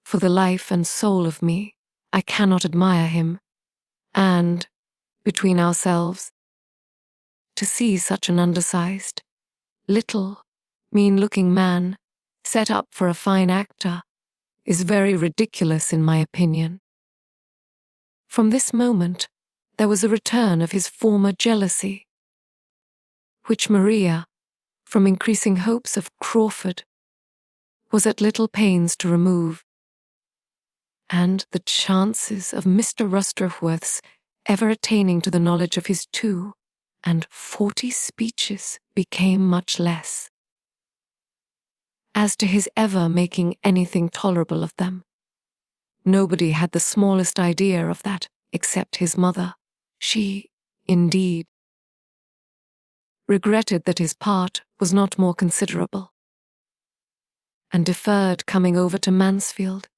For the life and soul of me, I cannot admire him, and, between ourselves, to see such an undersized, little, mean-looking man set up for a fine actor is very ridiculous in my opinion." From this moment, there was a return of his former jealousy, which Maria, from increasing hopes of Crawford, was at little pains to remove, and the chances of Mr. Rushworth's ever attaining to the knowledge of his 42 speeches became much less. As to his ever making anything tolerable of them, nobody had the smallest idea of that except his mother. She, indeed, regretted that his part was not more considerable, and deferred coming over to Mansfield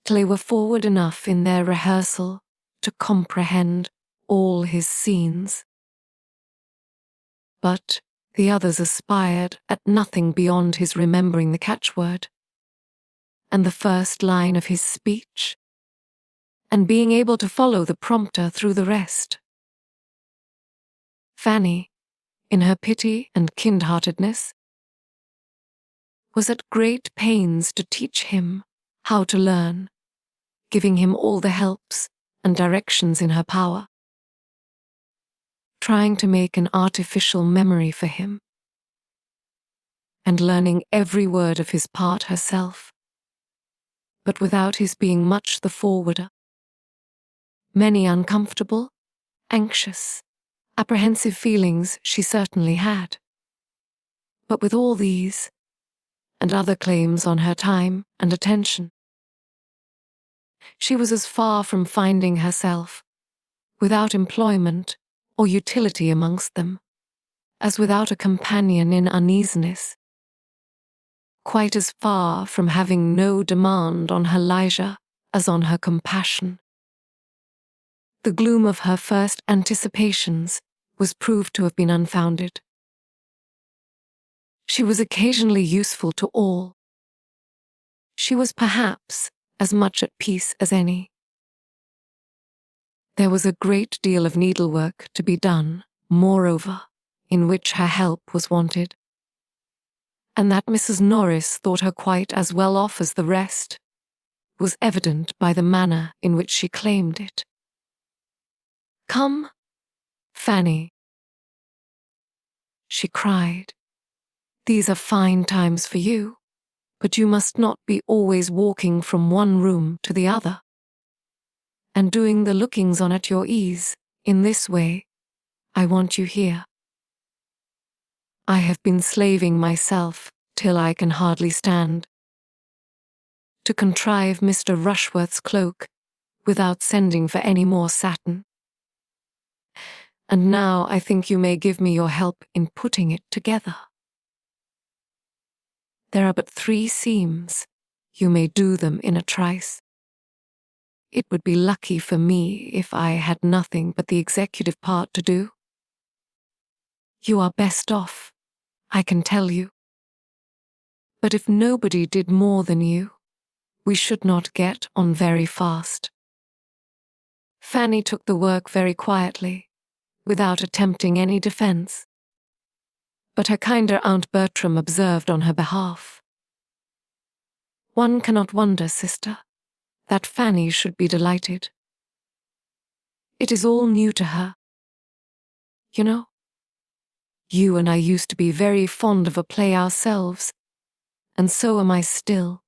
till they were forward enough in their rehearsal to comprehend all his scenes. But the others aspired at nothing beyond his remembering the catchword and the first line of his speech, and being able to follow the prompter through the rest. Fanny, in her pity and kind-heartedness, was at great pains to teach him how to learn, giving him all the helps and directions in her power, trying to make an artificial memory for him, and learning every word of his part herself, but without his being much the forwarder. Many uncomfortable, anxious, apprehensive feelings she certainly had, but with all these, and other claims on her time and attention, she was as far from finding herself without employment or utility amongst them, as without a companion in uneasiness, quite as far from having no demand on her leisure as on her compassion. The gloom of her first anticipations was proved to have been unfounded. She was occasionally useful to all. She was perhaps as much at peace as any. There was a great deal of needlework to be done, moreover, in which her help was wanted, and that Mrs. Norris thought her quite as well off as the rest was evident by the manner in which she claimed it. "Come, Fanny," she cried. "These are fine times for you, but you must not be always walking from one room to the other, and doing the lookings-on at your ease. In this way, I want you here. I have been slaving myself till I can hardly stand, to contrive Mr. Rushworth's cloak without sending for any more satin. And now I think you may give me your help in putting it together. There are but 3 seams. You may do them in a trice. It would be lucky for me if I had nothing but the executive part to do. You are best off, I can tell you. But if nobody did more than you, we should not get on very fast." Fanny took the work very quietly, without attempting any defense. But her kinder Aunt Bertram observed on her behalf, "One cannot wonder, sister, that Fanny should be delighted. It is all new to her. You know, you and I used to be very fond of a play ourselves, and so am I still.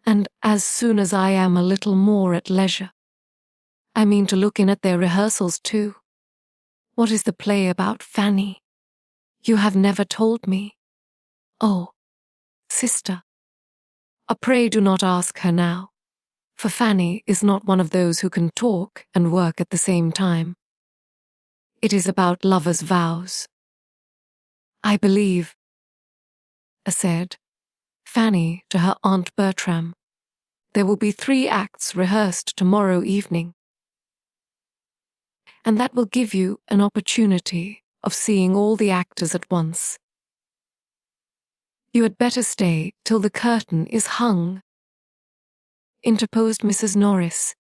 And as soon as I am a little more at leisure, I mean to look in at their rehearsals too. What is the play about, Fanny? You have never told me." "Oh, sister, pray do not ask her now, for Fanny is not one of those who can talk and work at the same time. It is about lovers' vows. I believe," said Fanny to her Aunt Bertram, "there will be 3 acts rehearsed tomorrow evening, and that will give you an opportunity of seeing all the actors at once. You had better stay till the curtain is hung," interposed Mrs. Norris.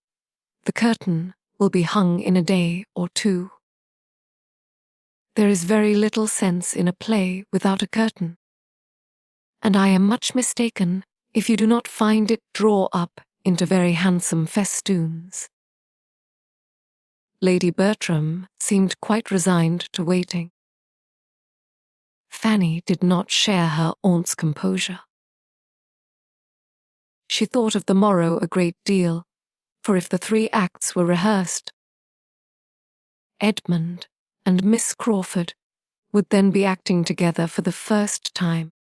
"The curtain will be hung in a day or 2. There is very little sense in a play without a curtain, and I am much mistaken if you do not find it draw up into very handsome festoons." Lady Bertram seemed quite resigned to waiting. Fanny did not share her aunt's composure. She thought of the morrow a great deal, for if the 3 acts were rehearsed, Edmund and Miss Crawford would then be acting together for the first time.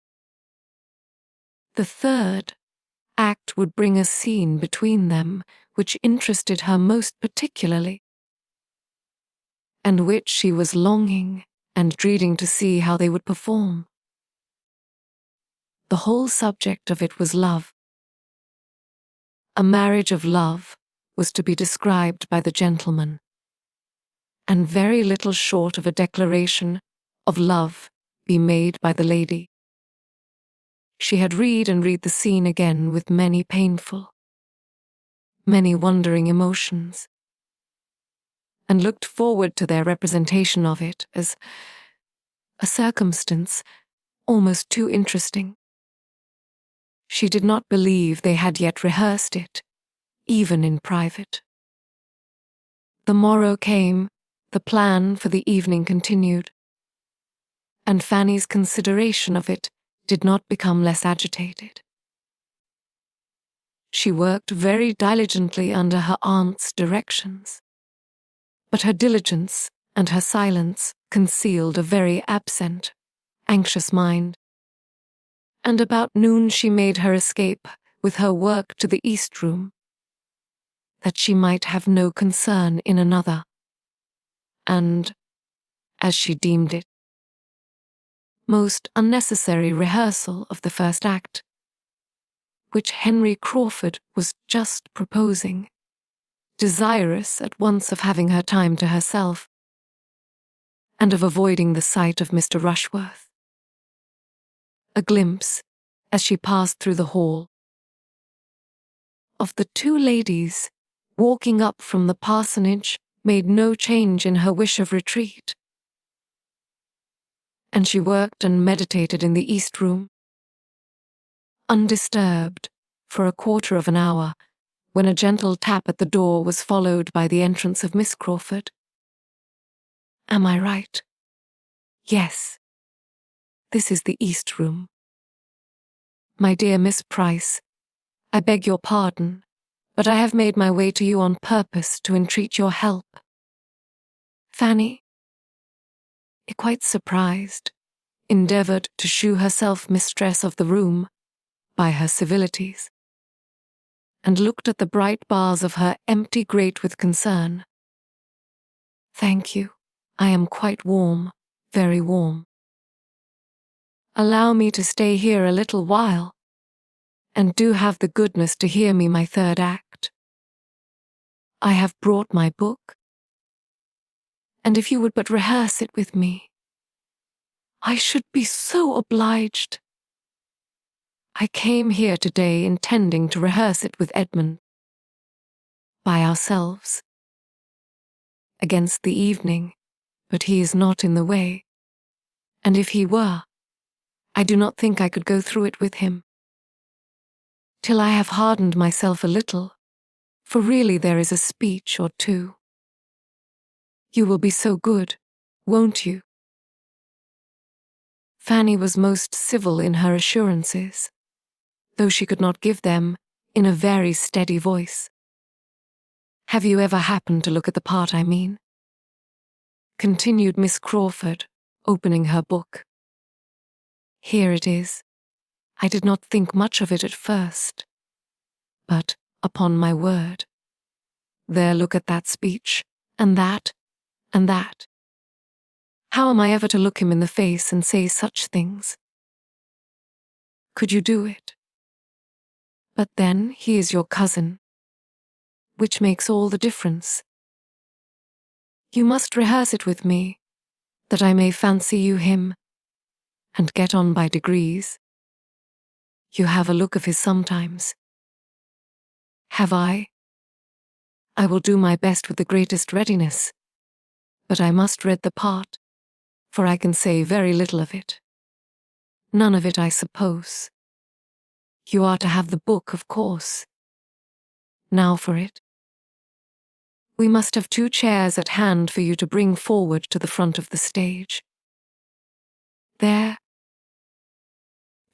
The 3rd act would bring a scene between them which interested her most particularly, and which she was longing and dreading to see how they would perform. The whole subject of it was love. A marriage of love was to be described by the gentleman, and very little short of a declaration of love be made by the lady. She had read the scene again with many painful, many wondering emotions, and looked forward to their representation of it as a circumstance almost too interesting. She did not believe they had yet rehearsed it, even in private. The morrow came, the plan for the evening continued, and Fanny's consideration of it did not become less agitated. She worked very diligently under her aunt's directions, but her diligence and her silence concealed a very absent, anxious mind, and about noon she made her escape with her work to the East Room, that she might have no concern in another, and, as she deemed it, most unnecessary rehearsal of the 1st act, which Henry Crawford was just proposing, desirous at once of having her time to herself, and of avoiding the sight of Mr. Rushworth. A glimpse, as she passed through the hall, of the two ladies walking up from the parsonage made no change in her wish of retreat, and she worked and meditated in the east room, undisturbed, for a quarter of an hour, when a gentle tap at the door was followed by the entrance of Miss Crawford. Am I right? Yes. This is the east room. My dear Miss Price, I beg your pardon, but I have made my way to you on purpose to entreat your help. Fanny, quite surprised, endeavoured to shew herself mistress of the room by her civilities, and looked at the bright bars of her empty grate with concern. Thank you, I am quite warm, very warm. Allow me to stay here a little while, and do have the goodness to hear me my third act. I have brought my book, and if you would but rehearse it with me, I should be so obliged. I came here today intending to rehearse it with Edmund, by ourselves, against the evening, but he is not in the way, and if he were, I do not think I could go through it with him. Till I have hardened myself a little, for really there is a speech or two. You will be so good, won't you? Fanny was most civil in her assurances, though she could not give them in a very steady voice. Have you ever happened to look at the part I mean? Continued Miss Crawford, opening her book. Here it is. I did not think much of it at first, but, upon my word, there, look at that speech, and that, and that. How am I ever to look him in the face and say such things? Could you do it? But then he is your cousin, which makes all the difference. You must rehearse it with me, that I may fancy you him, and get on by degrees. You have a look of his sometimes. Have I? I will do my best with the greatest readiness, but I must read the part, for I can say very little of it. None of it, I suppose. You are to have the book, of course. Now for it. We must have 2 chairs at hand for you to bring forward to the front of the stage. There.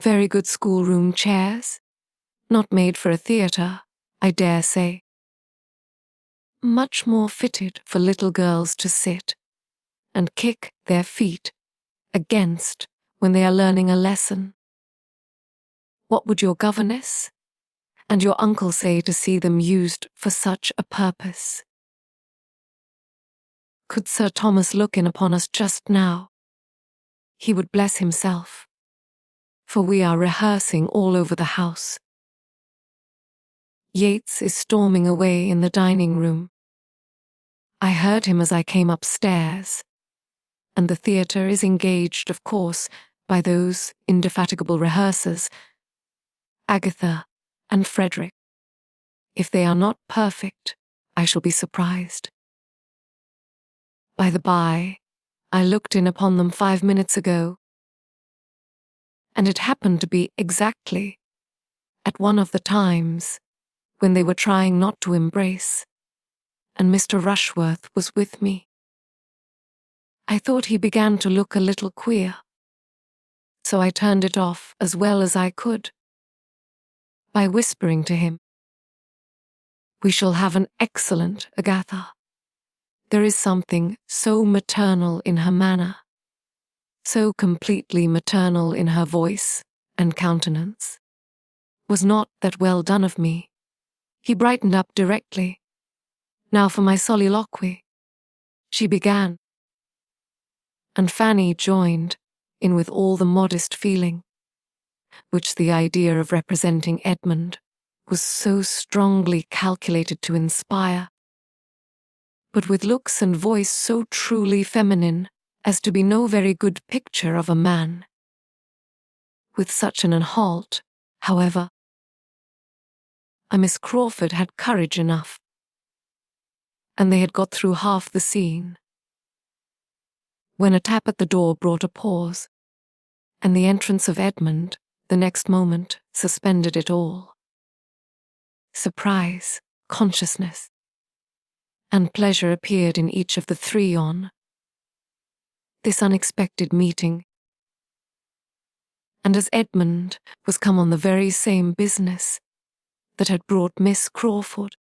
Very good schoolroom chairs, not made for a theatre, I dare say. Much more fitted for little girls to sit and kick their feet against when they are learning a lesson. What would your governess and your uncle say to see them used for such a purpose? Could Sir Thomas look in upon us just now, he would bless himself, for we are rehearsing all over the house. Yates is storming away in the dining room. I heard him as I came upstairs, and the theatre is engaged, of course, by those indefatigable rehearsers, Agatha and Frederick. If they are not perfect, I shall be surprised. By the by, I looked in upon them 5 minutes ago, and it happened to be exactly at one of the times when they were trying not to embrace, and Mr. Rushworth was with me. I thought he began to look a little queer, so I turned it off as well as I could, by whispering to him, "We shall have an excellent Agatha. There is something so maternal in her manner, so completely maternal in her voice and countenance. Was not that well done of me?" He brightened up directly. Now for my soliloquy. She began, and Fanny joined in with all the modest feeling, which the idea of representing Edmund was so strongly calculated to inspire, but with looks and voice so truly feminine as to be no very good picture of a man. With such an halt, however, a Miss Crawford had courage enough, and they had got through half the scene, when a tap at the door brought a pause, and the entrance of Edmund, the next moment, suspended it all. Surprise, consciousness, and pleasure appeared in each of the three on this unexpected meeting, and as Edmund was come on the very same business that had brought Miss Crawford,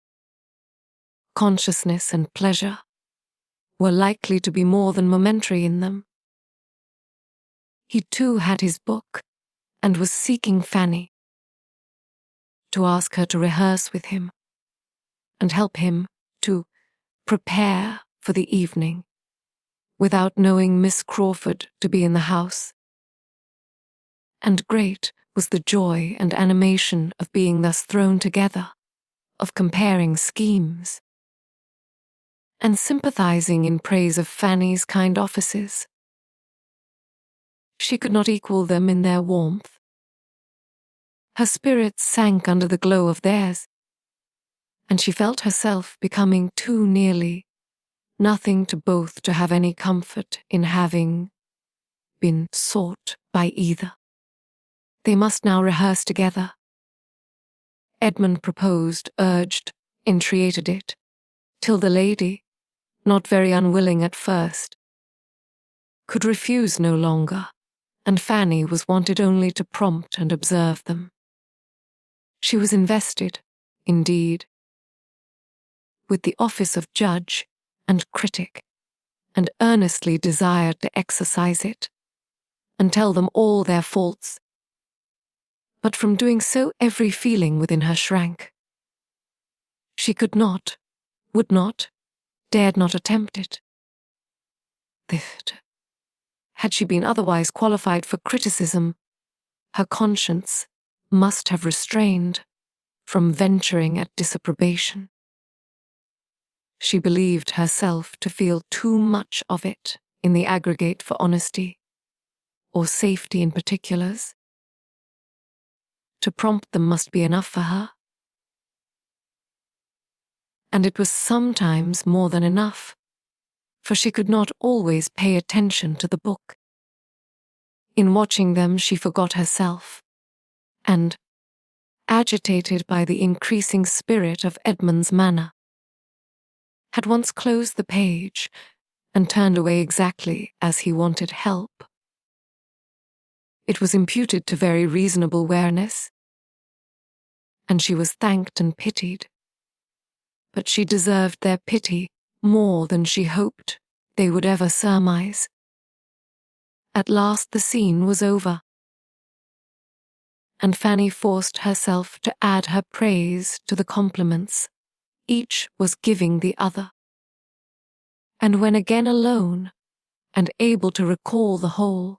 consciousness and pleasure were likely to be more than momentary in them. He too had his book, and was seeking Fanny, to ask her to rehearse with him, and help him to prepare for the evening, without knowing Miss Crawford to be in the house. And great was the joy and animation of being thus thrown together, of comparing schemes, and sympathizing in praise of Fanny's kind offices. She could not equal them in their warmth. Her spirits sank under the glow of theirs, and she felt herself becoming too nearly nothing to both to have any comfort in having been sought by either. They must now rehearse together. Edmund proposed, urged, entreated it, till the lady, not very unwilling at first, could refuse no longer, and Fanny was wanted only to prompt and observe them. She was invested, indeed, with the office of judge and critic, and earnestly desired to exercise it, and tell them all their faults, but from doing so every feeling within her shrank. She could not, would not, dared not attempt it. That, had she been otherwise qualified for criticism, her conscience must have restrained from venturing at disapprobation. She believed herself to feel too much of it in the aggregate for honesty, or safety in particulars. To prompt them must be enough for her. And it was sometimes more than enough, for she could not always pay attention to the book. In watching them she forgot herself, and, agitated by the increasing spirit of Edmund's manner, had once closed the page and turned away exactly as he wanted help. It was imputed to very reasonable wareness, and she was thanked and pitied, but she deserved their pity more than she hoped they would ever surmise. At last the scene was over, and Fanny forced herself to add her praise to the compliments each was giving the other. And when again alone, and able to recall the whole,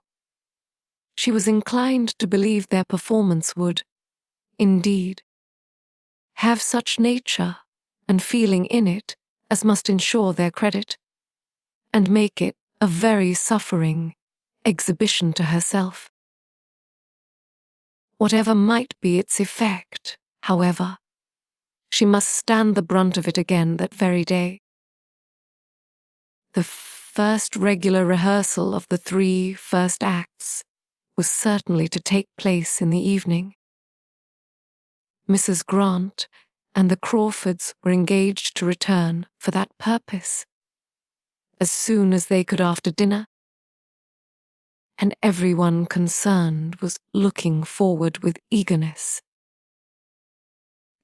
she was inclined to believe their performance would, indeed, have such nature and feeling in it as must ensure their credit, and make it a very suffering exhibition to herself. Whatever might be its effect, however, she must stand the brunt of it again that very day. The first regular rehearsal of the 3 first acts was certainly to take place in the evening. Mrs. Grant and the Crawfords were engaged to return for that purpose, as soon as they could after dinner, and everyone concerned was looking forward with eagerness.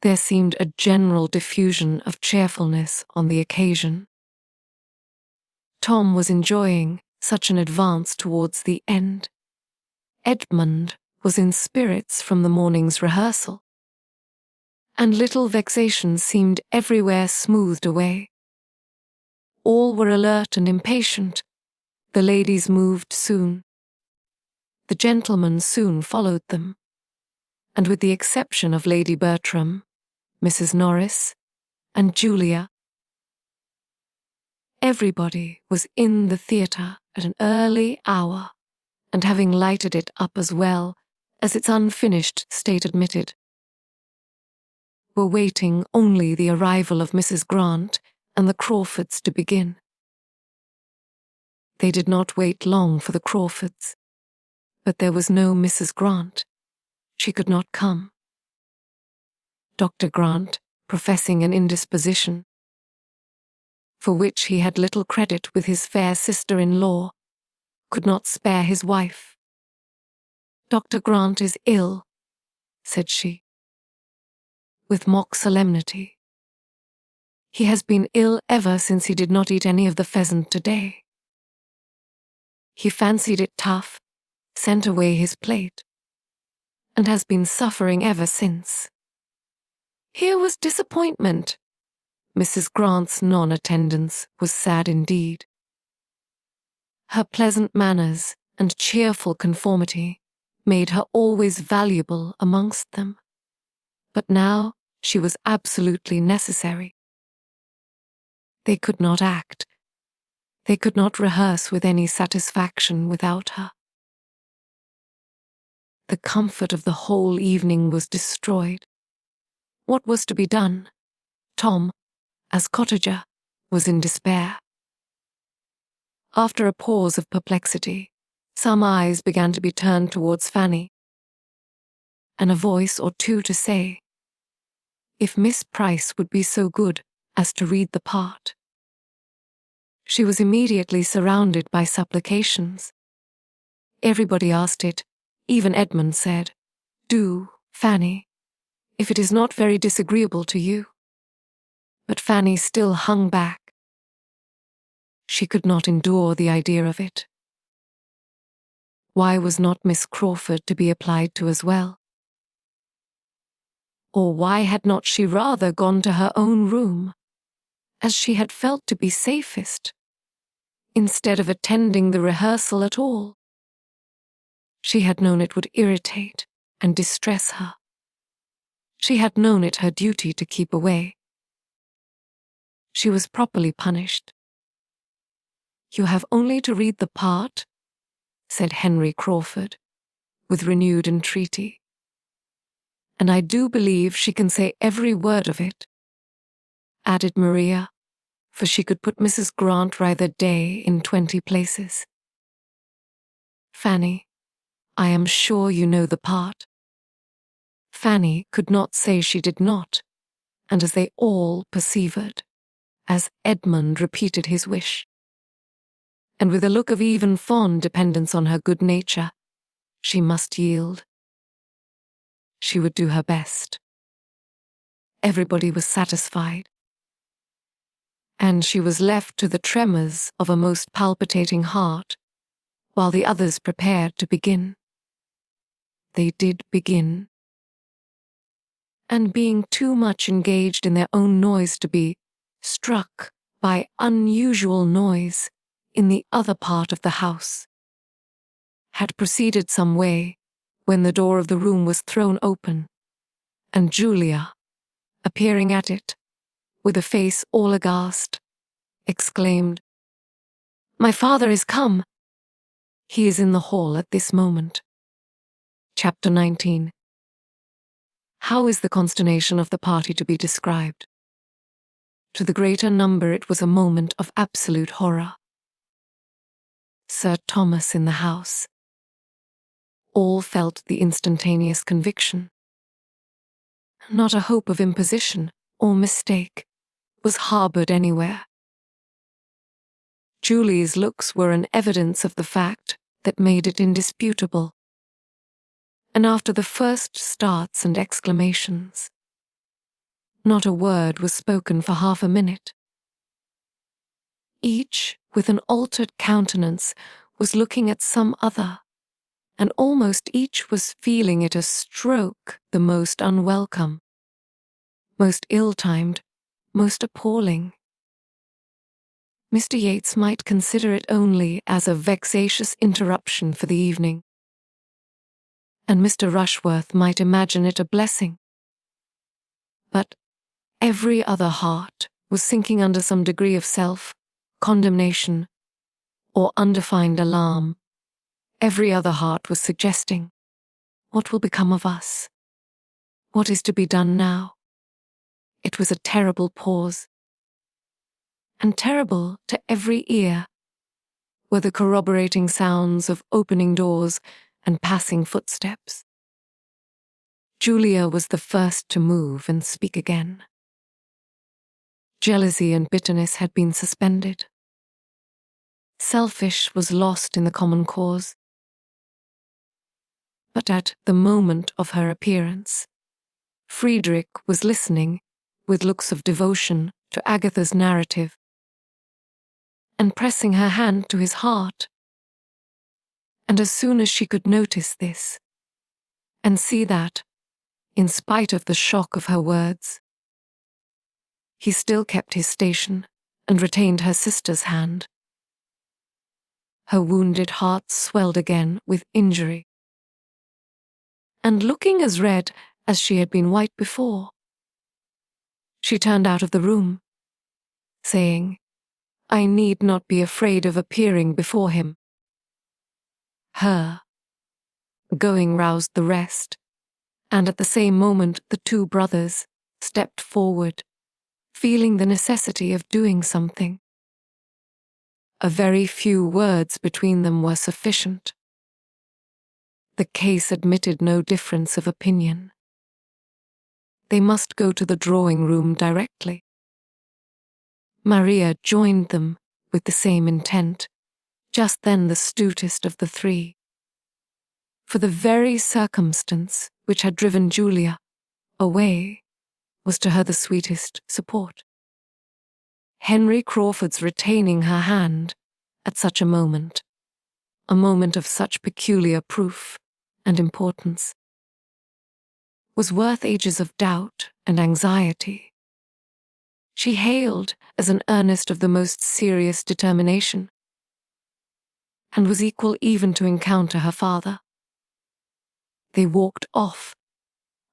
There seemed a general diffusion of cheerfulness on the occasion. Tom was enjoying such an advance towards the end. Edmund was in spirits from the morning's rehearsal, and little vexations seemed everywhere smoothed away. All were alert and impatient. The ladies moved soon. The gentlemen soon followed them, and with the exception of Lady Bertram, Mrs. Norris, and Julia, everybody was in the theatre at an early hour, and having lighted it up as well as its unfinished state admitted, were waiting only the arrival of Mrs. Grant and the Crawfords to begin. They did not wait long for the Crawfords, but there was no Mrs. Grant. She could not come. Dr. Grant, professing an indisposition, for which he had little credit with his fair sister-in-law, could not spare his wife. "Dr. Grant is ill," said she, with mock solemnity. "He has been ill ever since he did not eat any of the pheasant today. He fancied it tough, sent away his plate, and has been suffering ever since." Here was disappointment. Mrs. Grant's non-attendance was sad indeed. Her pleasant manners and cheerful conformity made her always valuable amongst them, but now she was absolutely necessary. They could not act. They could not rehearse with any satisfaction without her. The comfort of the whole evening was destroyed. What was to be done? Tom, as cottager, was in despair. After a pause of perplexity, some eyes began to be turned towards Fanny, and a voice or two to say, if Miss Price would be so good as to read the part. She was immediately surrounded by supplications. Everybody asked it. Even Edmund said, "Do, Fanny, if it is not very disagreeable to you." But Fanny still hung back. She could not endure the idea of it. Why was not Miss Crawford to be applied to as well? Or why had not she rather gone to her own room, as she had felt to be safest, instead of attending the rehearsal at all? She had known it would irritate and distress her. She had known it her duty to keep away. She was properly punished. "You have only to read the part," said Henry Crawford, with renewed entreaty. "And I do believe she can say every word of it," added Maria, for she could put Mrs. Grant rather day in 20 places. "Fanny, I am sure you know the part." Fanny could not say she did not, and as they all perceived, as Edmund repeated his wish, and with a look of even fond dependence on her good nature, she must yield. She would do her best. Everybody was satisfied, and she was left to the tremors of a most palpitating heart, while the others prepared to begin. They did begin, and being too much engaged in their own noise to be struck by unusual noise in the other part of the house, had proceeded some way when the door of the room was thrown open, and Julia, appearing at it, with a face all aghast, exclaimed, "My father is come! He is in the hall at this moment." Chapter 19. How is the consternation of the party to be described? To the greater number it was a moment of absolute horror. Sir Thomas in the house. All felt the instantaneous conviction. Not a hope of imposition or mistake was harboured anywhere. Julie's looks were an evidence of the fact that made it indisputable. And after the first starts and exclamations, not a word was spoken for half a minute. Each, with an altered countenance, was looking at some other, and almost each was feeling it a stroke the most unwelcome, most ill-timed, most appalling. Mr. Yates might consider it only as a vexatious interruption for the evening, and Mr. Rushworth might imagine it a blessing. But every other heart was sinking under some degree of self-condemnation or undefined alarm. Every other heart was suggesting, what will become of us? What is to be done now? It was a terrible pause. And terrible to every ear were the corroborating sounds of opening doors and passing footsteps. Julia was the first to move and speak again. Jealousy and bitterness had been suspended. Selfish was lost in the common cause. But at the moment of her appearance, Friedrich was listening with looks of devotion to Agatha's narrative and pressing her hand to his heart. And as soon as she could notice this and see that, in spite of the shock of her words, he still kept his station and retained her sister's hand, her wounded heart swelled again with injury. And looking as red as she had been white before, she turned out of the room, saying, I need not be afraid of appearing before him. Her going roused the rest, and at the same moment the two brothers stepped forward, feeling the necessity of doing something. A very few words between them were sufficient. The case admitted no difference of opinion. They must go to the drawing room directly. Maria joined them with the same intent, just then the stoutest of the three. For the very circumstance which had driven Julia away was to her the sweetest support. Henry Crawford's retaining her hand at such a moment of such peculiar proof and importance, was worth ages of doubt and anxiety. She hailed as an earnest of the most serious determination, and was equal even to encounter her father. They walked off,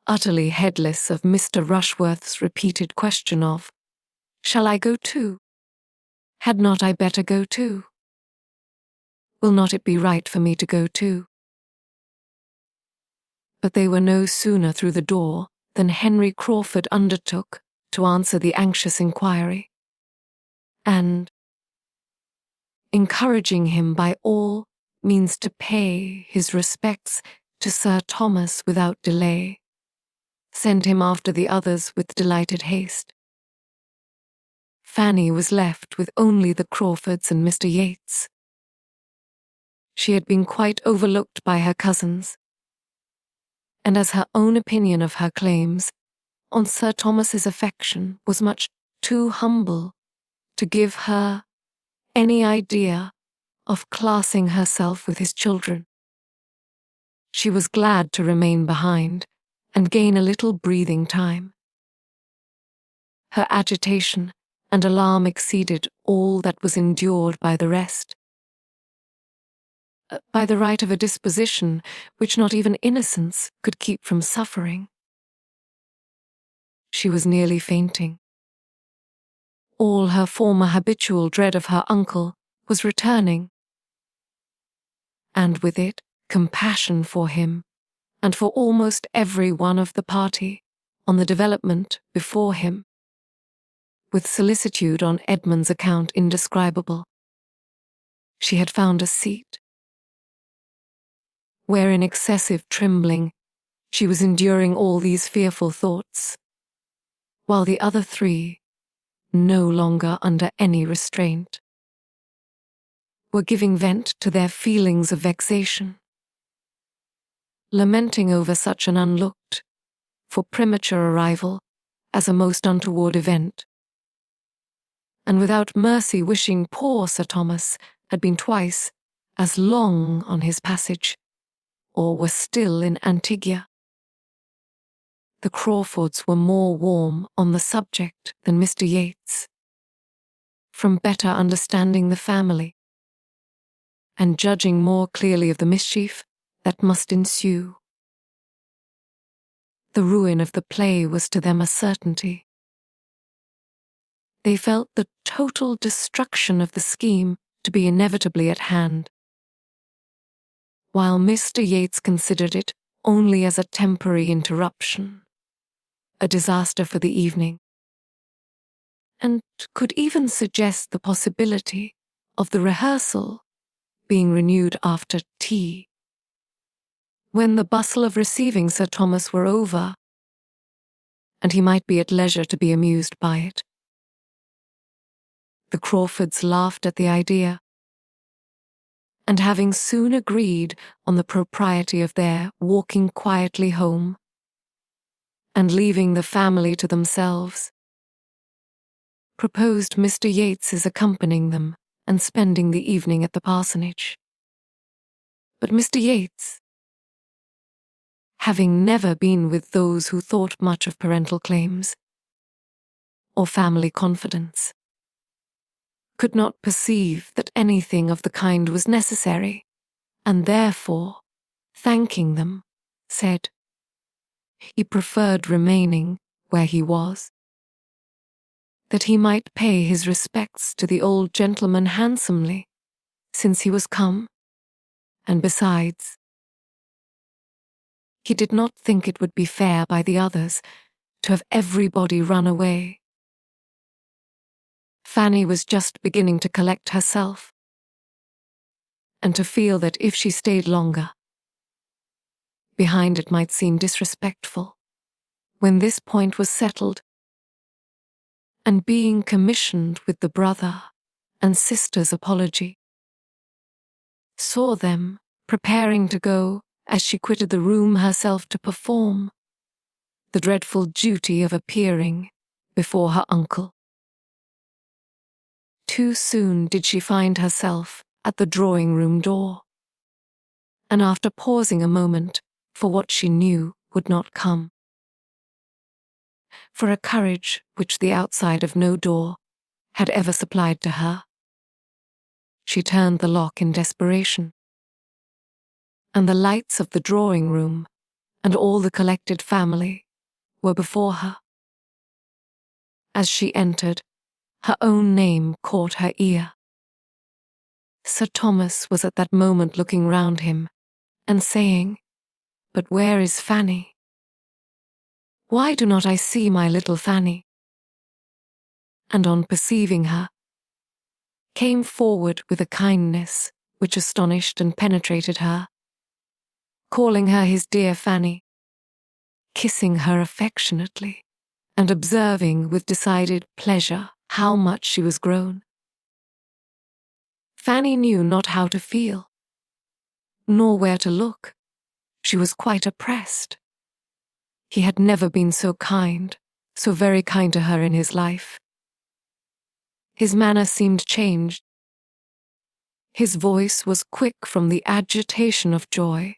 utterly heedless of Mr. Rushworth's repeated question of, Shall I go too? Had not I better go too? Will not it be right for me to go too? But they were no sooner through the door than Henry Crawford undertook to answer the anxious inquiry, and, encouraging him by all means to pay his respects to Sir Thomas without delay, sent him after the others with delighted haste. Fanny was left with only the Crawfords and Mr. Yates. She had been quite overlooked by her cousins, and as her own opinion of her claims on Sir Thomas's affection was much too humble to give her any idea of classing herself with his children, she was glad to remain behind and gain a little breathing time. Her agitation and alarm exceeded all that was endured by the rest. By the right of a disposition which not even innocence could keep from suffering. She was nearly fainting. All her former habitual dread of her uncle was returning, and with it compassion for him and for almost every one of the party on the development before him, with solicitude on Edmund's account indescribable. She had found a seat, where in excessive trembling she was enduring all these fearful thoughts, while the other three, no longer under any restraint, were giving vent to their feelings of vexation, lamenting over such an unlooked for premature arrival as a most untoward event, and without mercy wishing poor Sir Thomas had been twice as long on his passage, or were still in Antigua. The Crawfords were more warm on the subject than Mr. Yates, from better understanding the family, and judging more clearly of the mischief that must ensue. The ruin of the play was to them a certainty. They felt the total destruction of the scheme to be inevitably at hand, while Mr. Yates considered it only as a temporary interruption, a disaster for the evening, and could even suggest the possibility of the rehearsal being renewed after tea, when the bustle of receiving Sir Thomas were over, and he might be at leisure to be amused by it. The Crawfords laughed at the idea, and having soon agreed on the propriety of their walking quietly home, and leaving the family to themselves, proposed Mr. Yates's accompanying them and spending the evening at the parsonage. But Mr. Yates, having never been with those who thought much of parental claims or family confidence, could not perceive that anything of the kind was necessary, and therefore, thanking them, said he preferred remaining where he was, that he might pay his respects to the old gentleman handsomely, since he was come, and besides, he did not think it would be fair by the others to have everybody run away. Fanny was just beginning to collect herself, and to feel that if she stayed longer, behind it might seem disrespectful. When this point was settled, and being commissioned with the brother and sister's apology, saw them preparing to go as she quitted the room herself to perform the dreadful duty of appearing before her uncle. Too soon did she find herself at the drawing-room door, and after pausing a moment for what she knew would not come, for a courage which the outside of no door had ever supplied to her, she turned the lock in desperation, and the lights of the drawing-room and all the collected family were before her. As she entered, her own name caught her ear. Sir Thomas was at that moment looking round him and saying, "But where is Fanny? Why do not I see my little Fanny?" And on perceiving her, came forward with a kindness which astonished and penetrated her, calling her his dear Fanny, kissing her affectionately, and observing with decided pleasure how much she was grown. Fanny knew not how to feel, nor where to look. She was quite oppressed. He had never been so kind, so very kind to her in his life. His manner seemed changed. His voice was quick from the agitation of joy,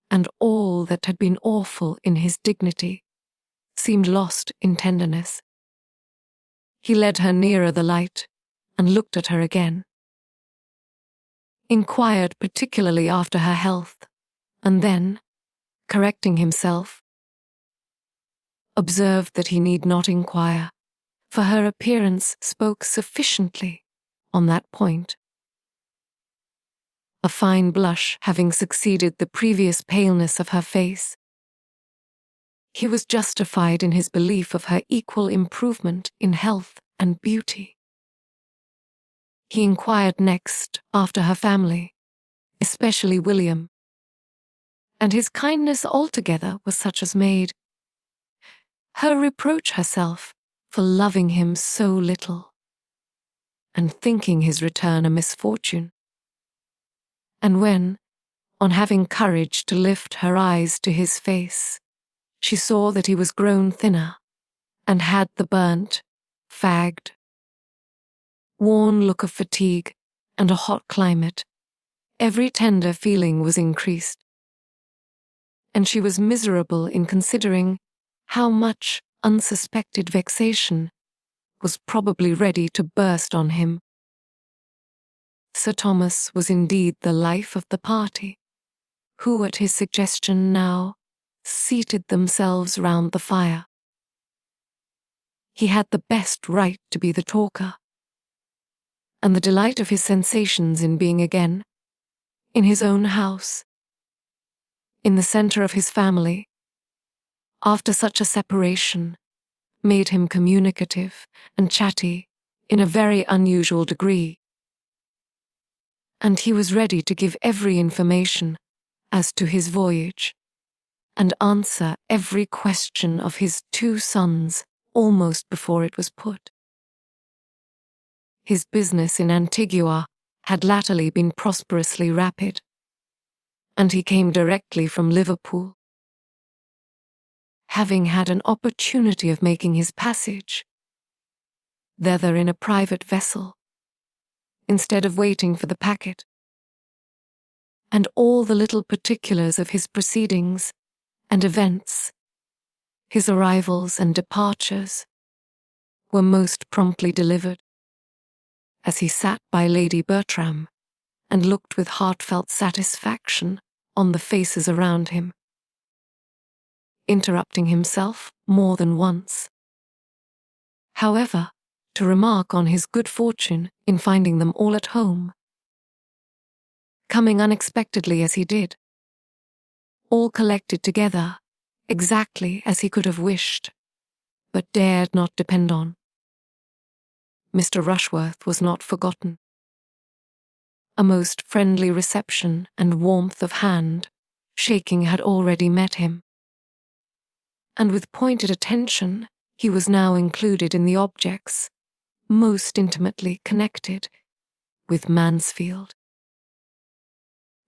and all that had been awful in his dignity seemed lost in tenderness. He led her nearer the light and looked at her again, inquired particularly after her health, and then, correcting himself, observed that he need not inquire, for her appearance spoke sufficiently on that point. A fine blush having succeeded the previous paleness of her face, he was justified in his belief of her equal improvement in health and beauty. He inquired next after her family, especially William, and his kindness altogether was such as made her reproach herself for loving him so little, and thinking his return a misfortune. And when, on having courage to lift her eyes to his face, she saw that he was grown thinner, and had the burnt, fagged, worn look of fatigue and a hot climate, every tender feeling was increased, and she was miserable in considering how much unsuspected vexation was probably ready to burst on him. Sir Thomas was indeed the life of the party, who at his suggestion now seated themselves round the fire. He had the best right to be the talker, and the delight of his sensations in being again in his own house, in the center of his family, after such a separation, made him communicative and chatty in a very unusual degree. And he was ready to give every information as to his voyage, and answer every question of his two sons almost before it was put. His business in Antigua had latterly been prosperously rapid, and he came directly from Liverpool. Having had an opportunity of making his passage thither in a private vessel, instead of waiting for the packet, and all the little particulars of his proceedings and events, his arrivals and departures, were most promptly delivered, as he sat by Lady Bertram and looked with heartfelt satisfaction on the faces around him, interrupting himself more than once, however, to remark on his good fortune in finding them all at home, coming unexpectedly as he did, all collected together exactly as he could have wished, but dared not depend on. Mr. Rushworth was not forgotten. A most friendly reception and warmth of hand shaking had already met him, and with pointed attention he was now included in the objects most intimately connected with Mansfield.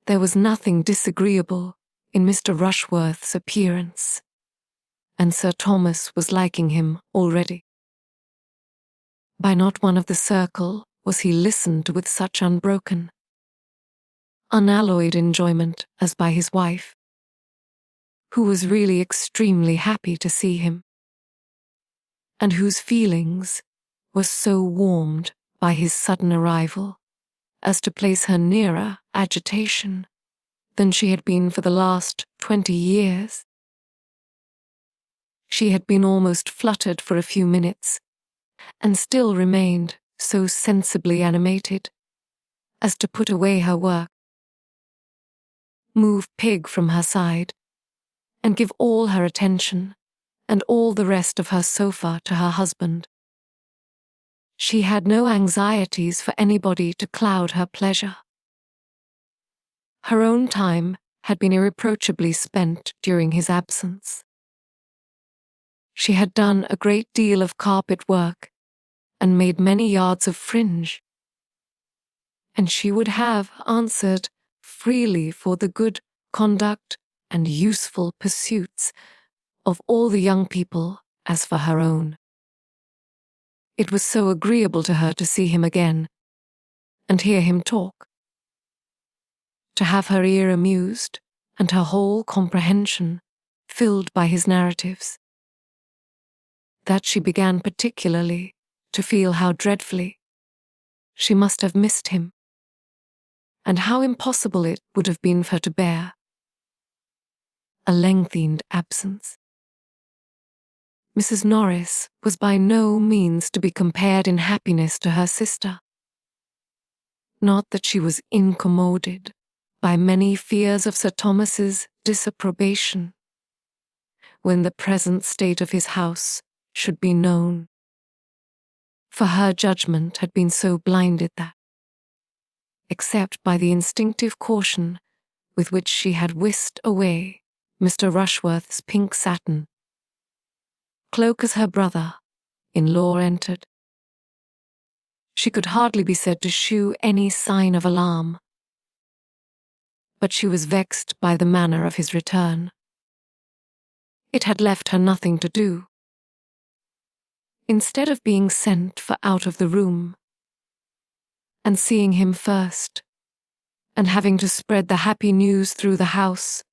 There was nothing disagreeable in Mr. Rushworth's appearance, and Sir Thomas was liking him already. By not one of the circle was he listened to with such unbroken, unalloyed enjoyment as by his wife, who was really extremely happy to see him, and whose feelings were so warmed by his sudden arrival as to place her nearer agitation than she had been for the last 20 years. She had been almost fluttered for a few minutes, and still remained so sensibly animated as to put away her work, move Pig from her side, and give all her attention and all the rest of her sofa to her husband. She had no anxieties for anybody to cloud her pleasure. Her own time had been irreproachably spent during his absence. She had done a great deal of carpet work and made many yards of fringe, and she would have answered freely for the good conduct and useful pursuits of all the young people as for her own. It was so agreeable to her to see him again, and hear him talk, to have her ear amused and her whole comprehension filled by his narratives, that she began particularly to feel how dreadfully she must have missed him, and how impossible it would have been for her to bear a lengthened absence. Mrs. Norris was by no means to be compared in happiness to her sister. Not that she was incommoded by many fears of Sir Thomas's disapprobation when the present state of his house should be known, for her judgment had been so blinded that, except by the instinctive caution with which she had whisked away Mr. Rushworth's pink satin cloak as her brother-in-law entered, she could hardly be said to shew any sign of alarm. But she was vexed by the manner of his return. It had left her nothing to do. Instead of being sent for out of the room, and seeing him first, and having to spread the happy news through the house,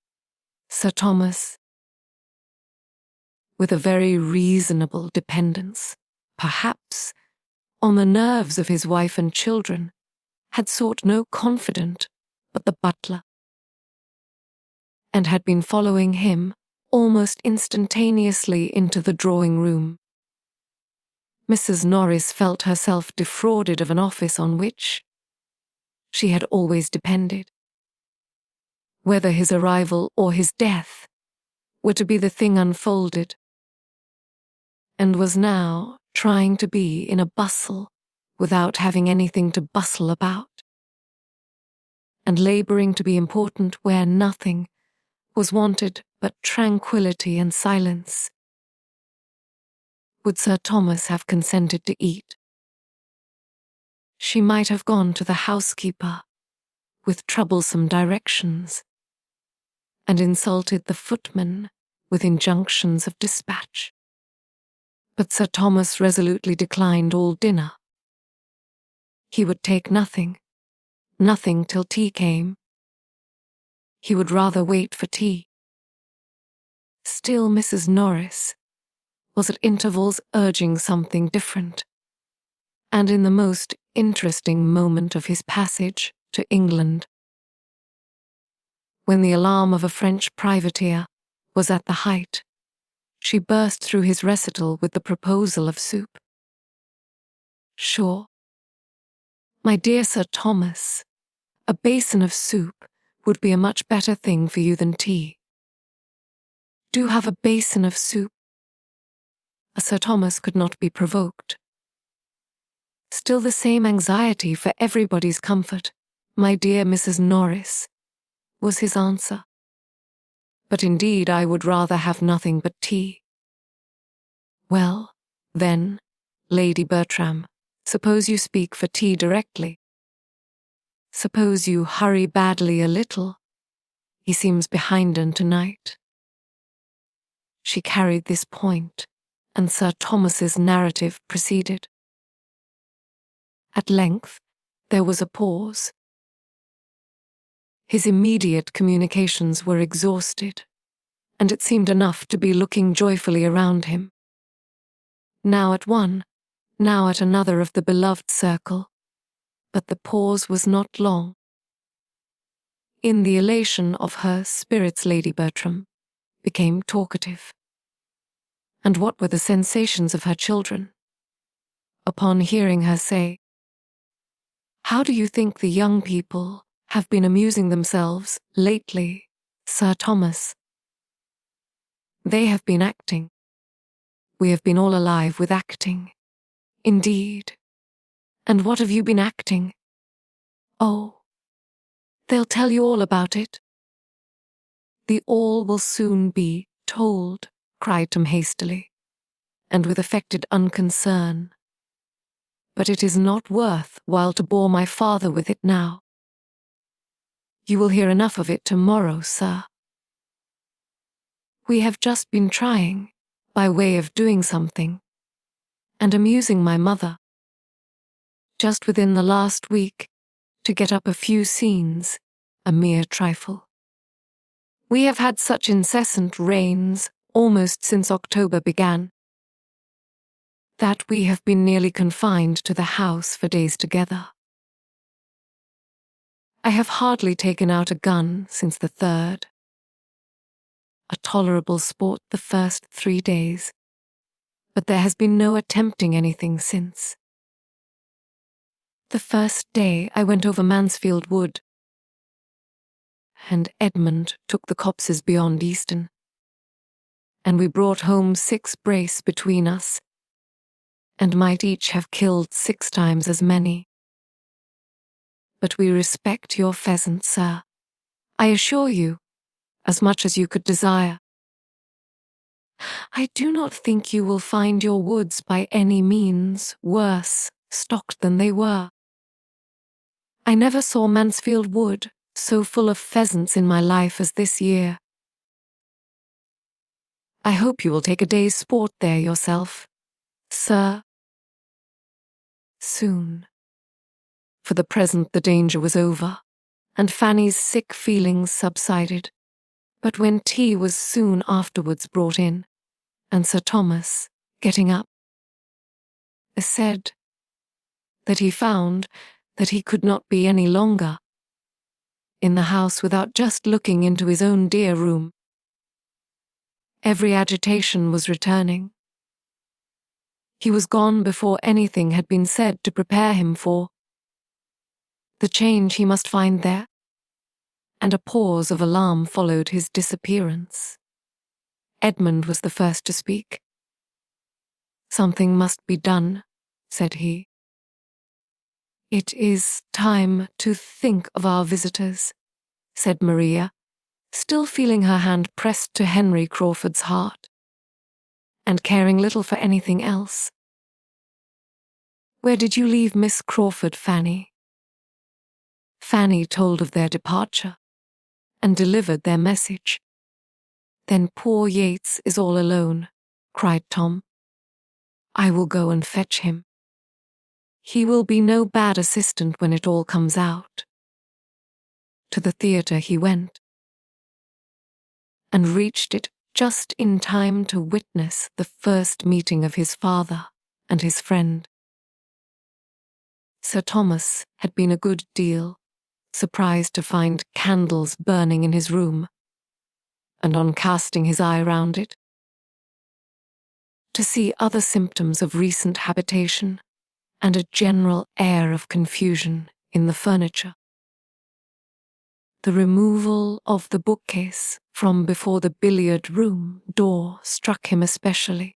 Sir Thomas, with a very reasonable dependence, perhaps, on the nerves of his wife and children, had sought no confidant but the butler, and had been following him almost instantaneously into the drawing-room. Mrs. Norris felt herself defrauded of an office on which she had always depended. Whether his arrival or his death were to be the thing unfolded, and was now trying to be in a bustle without having anything to bustle about, and labouring to be important where nothing was wanted but tranquillity and silence. Would Sir Thomas have consented to eat? She might have gone to the housekeeper with troublesome directions, and insulted the footman with injunctions of dispatch. But Sir Thomas resolutely declined all dinner. He would take nothing till tea came. He would rather wait for tea. Still Mrs. Norris was at intervals urging something different, and in the most interesting moment of his passage to England, when the alarm of a French privateer was at the height, she burst through his recital with the proposal of soup. Sure, my dear Sir Thomas, a basin of soup would be a much better thing for you than tea. Do have a basin of soup. Sir Thomas could not be provoked. Still the same anxiety for everybody's comfort, my dear Mrs. Norris, was his answer. But indeed I would rather have nothing but tea. Well, then, Lady Bertram, suppose you speak for tea directly. Suppose you hurry badly a little. He seems behindhand tonight. She carried this point, and Sir Thomas's narrative proceeded. At length, there was a pause. His immediate communications were exhausted, and it seemed enough to be looking joyfully around him. Now at one, now at another of the beloved circle, but the pause was not long. In the elation of her spirits, Lady Bertram became talkative. And what were the sensations of her children upon hearing her say, "How do you think the young people have been amusing themselves lately, Sir Thomas?" "They have been acting. We have been all alive with acting. Indeed. And what have you been acting?" "Oh, they'll tell you all about it." "The all will soon be told," cried Tom hastily, and with affected unconcern. "But it is not worth while to bore my father with it now. You will hear enough of it tomorrow, sir. We have just been trying, by way of doing something, and amusing my mother, just within the last week, to get up a few scenes, a mere trifle. We have had such incessant rains almost since October began, that we have been nearly confined to the house for days together. I have hardly taken out a gun since the 3rd. A tolerable sport the first 3 days, but there has been no attempting anything since. The first day I went over Mansfield Wood, and Edmund took the copses beyond Easton, and we brought home 6 brace between us, and might each have killed 6 times as many. But we respect your pheasant, sir, I assure you, as much as you could desire. I do not think you will find your woods by any means worse stocked than they were. I never saw Mansfield Wood so full of pheasants in my life as this year. I hope you will take a day's sport there yourself, sir. Soon. For the present the danger was over, and Fanny's sick feelings subsided. But when tea was soon afterwards brought in, and Sir Thomas, getting up, said that he found that he could not be any longer in the house without just looking into his own dear room. Every agitation was returning. He was gone before anything had been said to prepare him for the change he must find there, and a pause of alarm followed his disappearance. Edmund was the first to speak. "Something must be done," said he. "It is time to think of our visitors," said Maria, still feeling her hand pressed to Henry Crawford's heart, and caring little for anything else. "Where did you leave Miss Crawford, Fanny?" Fanny told of their departure, and delivered their message. "Then poor Yates is all alone," cried Tom. "I will go and fetch him. He will be no bad assistant when it all comes out." To the theatre he went, and reached it just in time to witness the first meeting of his father and his friend. Sir Thomas had been a good deal surprised to find candles burning in his room, and on casting his eye round it, to see other symptoms of recent habitation and a general air of confusion in the furniture. The removal of the bookcase from before the billiard-room door struck him especially.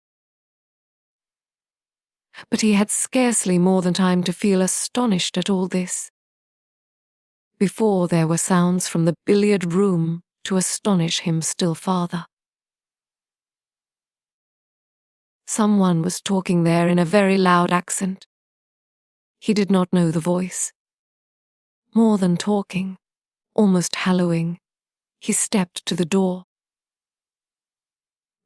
But he had scarcely more than time to feel astonished at all this, before there were sounds from the billiard-room to astonish him still farther. Someone was talking there in a very loud accent. He did not know the voice. More than talking, almost hallooing, he stepped to the door,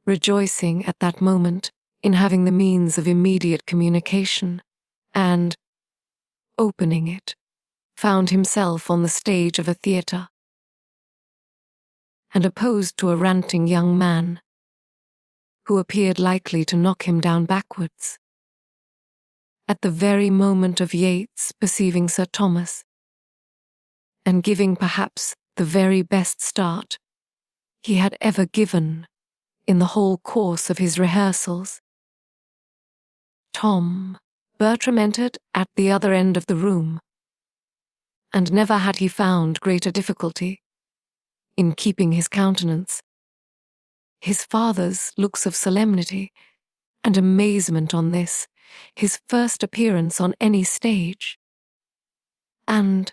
rejoicing at that moment in having the means of immediate communication, and, opening it, found himself on the stage of a theatre, and opposed to a ranting young man, who appeared likely to knock him down backwards. At the very moment of Yates perceiving Sir Thomas, and giving perhaps the very best start he had ever given in the whole course of his rehearsals. Bertram entered at the other end of the room, and never had he found greater difficulty in keeping his countenance. His father's looks of solemnity and amazement on this, his first appearance on any stage, and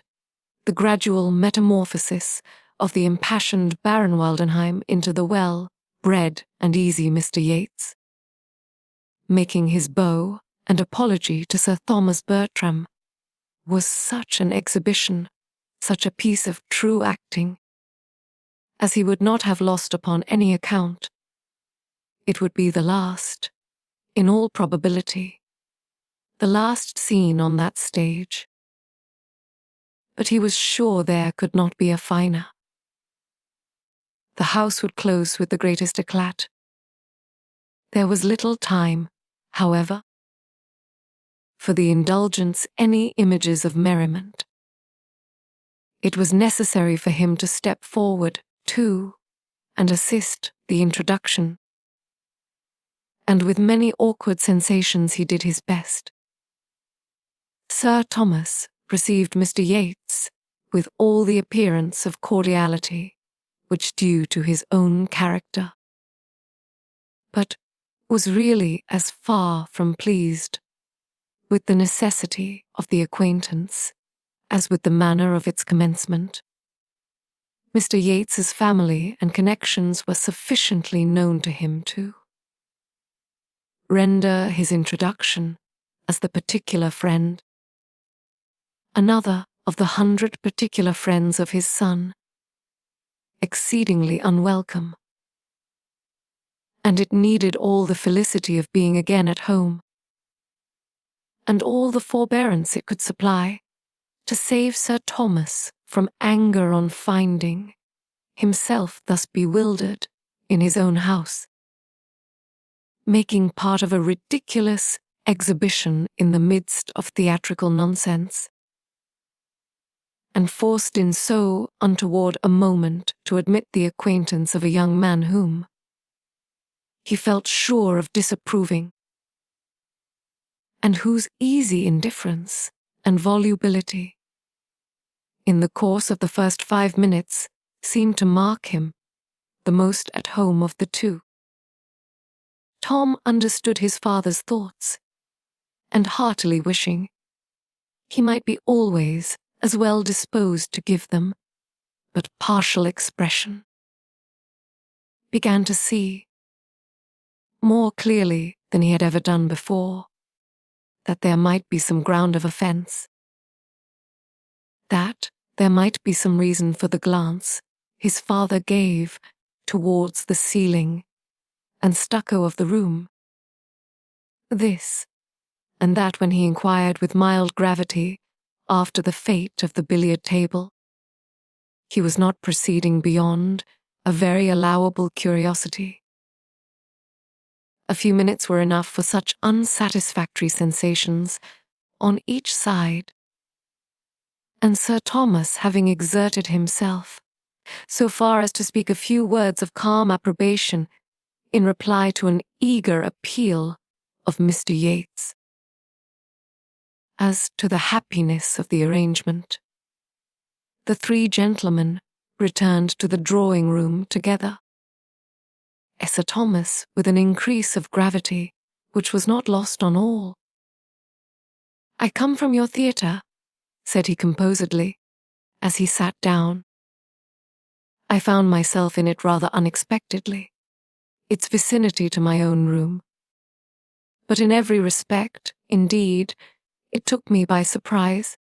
the gradual metamorphosis of the impassioned Baron Waldenheim into the well-bred and easy Mr. Yates, making his bow and apology to Sir Thomas Bertram, was such an exhibition, such a piece of true acting, as he would not have lost upon any account. It would be the last, in all probability, the last scene on that stage. But he was sure there could not be a finer. The house would close with the greatest eclat. There was little time, however, for the indulgence any images of merriment. It was necessary for him to step forward, too, and assist the introduction. And with many awkward sensations he did his best. Sir Thomas received Mr. Yates with all the appearance of cordiality which due to his own character, but was really as far from pleased with the necessity of the acquaintance as with the manner of its commencement. Mr. Yates's family and connections were sufficiently known to him to render his introduction as the particular friend, another of the 100 particular friends of his son, exceedingly unwelcome. And it needed all the felicity of being again at home, and all the forbearance it could supply, to save Sir Thomas from anger on finding himself thus bewildered in his own house, making part of a ridiculous exhibition in the midst of theatrical nonsense, and forced in so untoward a moment to admit the acquaintance of a young man whom he felt sure of disapproving, and whose easy indifference and volubility, in the course of the first 5 minutes, seemed to mark him the most at home of the two. Tom understood his father's thoughts, and heartily wishing he might be always as well disposed to give them but partial expression, began to see, more clearly than he had ever done before, that there might be some ground of offence, that there might be some reason for the glance his father gave towards the ceiling and stucco of the room. This, and that when he inquired with mild gravity after the fate of the billiard table, he was not proceeding beyond a very allowable curiosity. A few minutes were enough for such unsatisfactory sensations on each side, and Sir Thomas, having exerted himself so far as to speak a few words of calm approbation in reply to an eager appeal of Mr. Yates as to the happiness of the arrangement, the three gentlemen returned to the drawing-room together. Sir Thomas with an increase of gravity which was not lost on all. "I come from your theatre," said he composedly, as he sat down. "I found myself in it rather unexpectedly, its vicinity to my own room. But in every respect, indeed, it took me by surprise,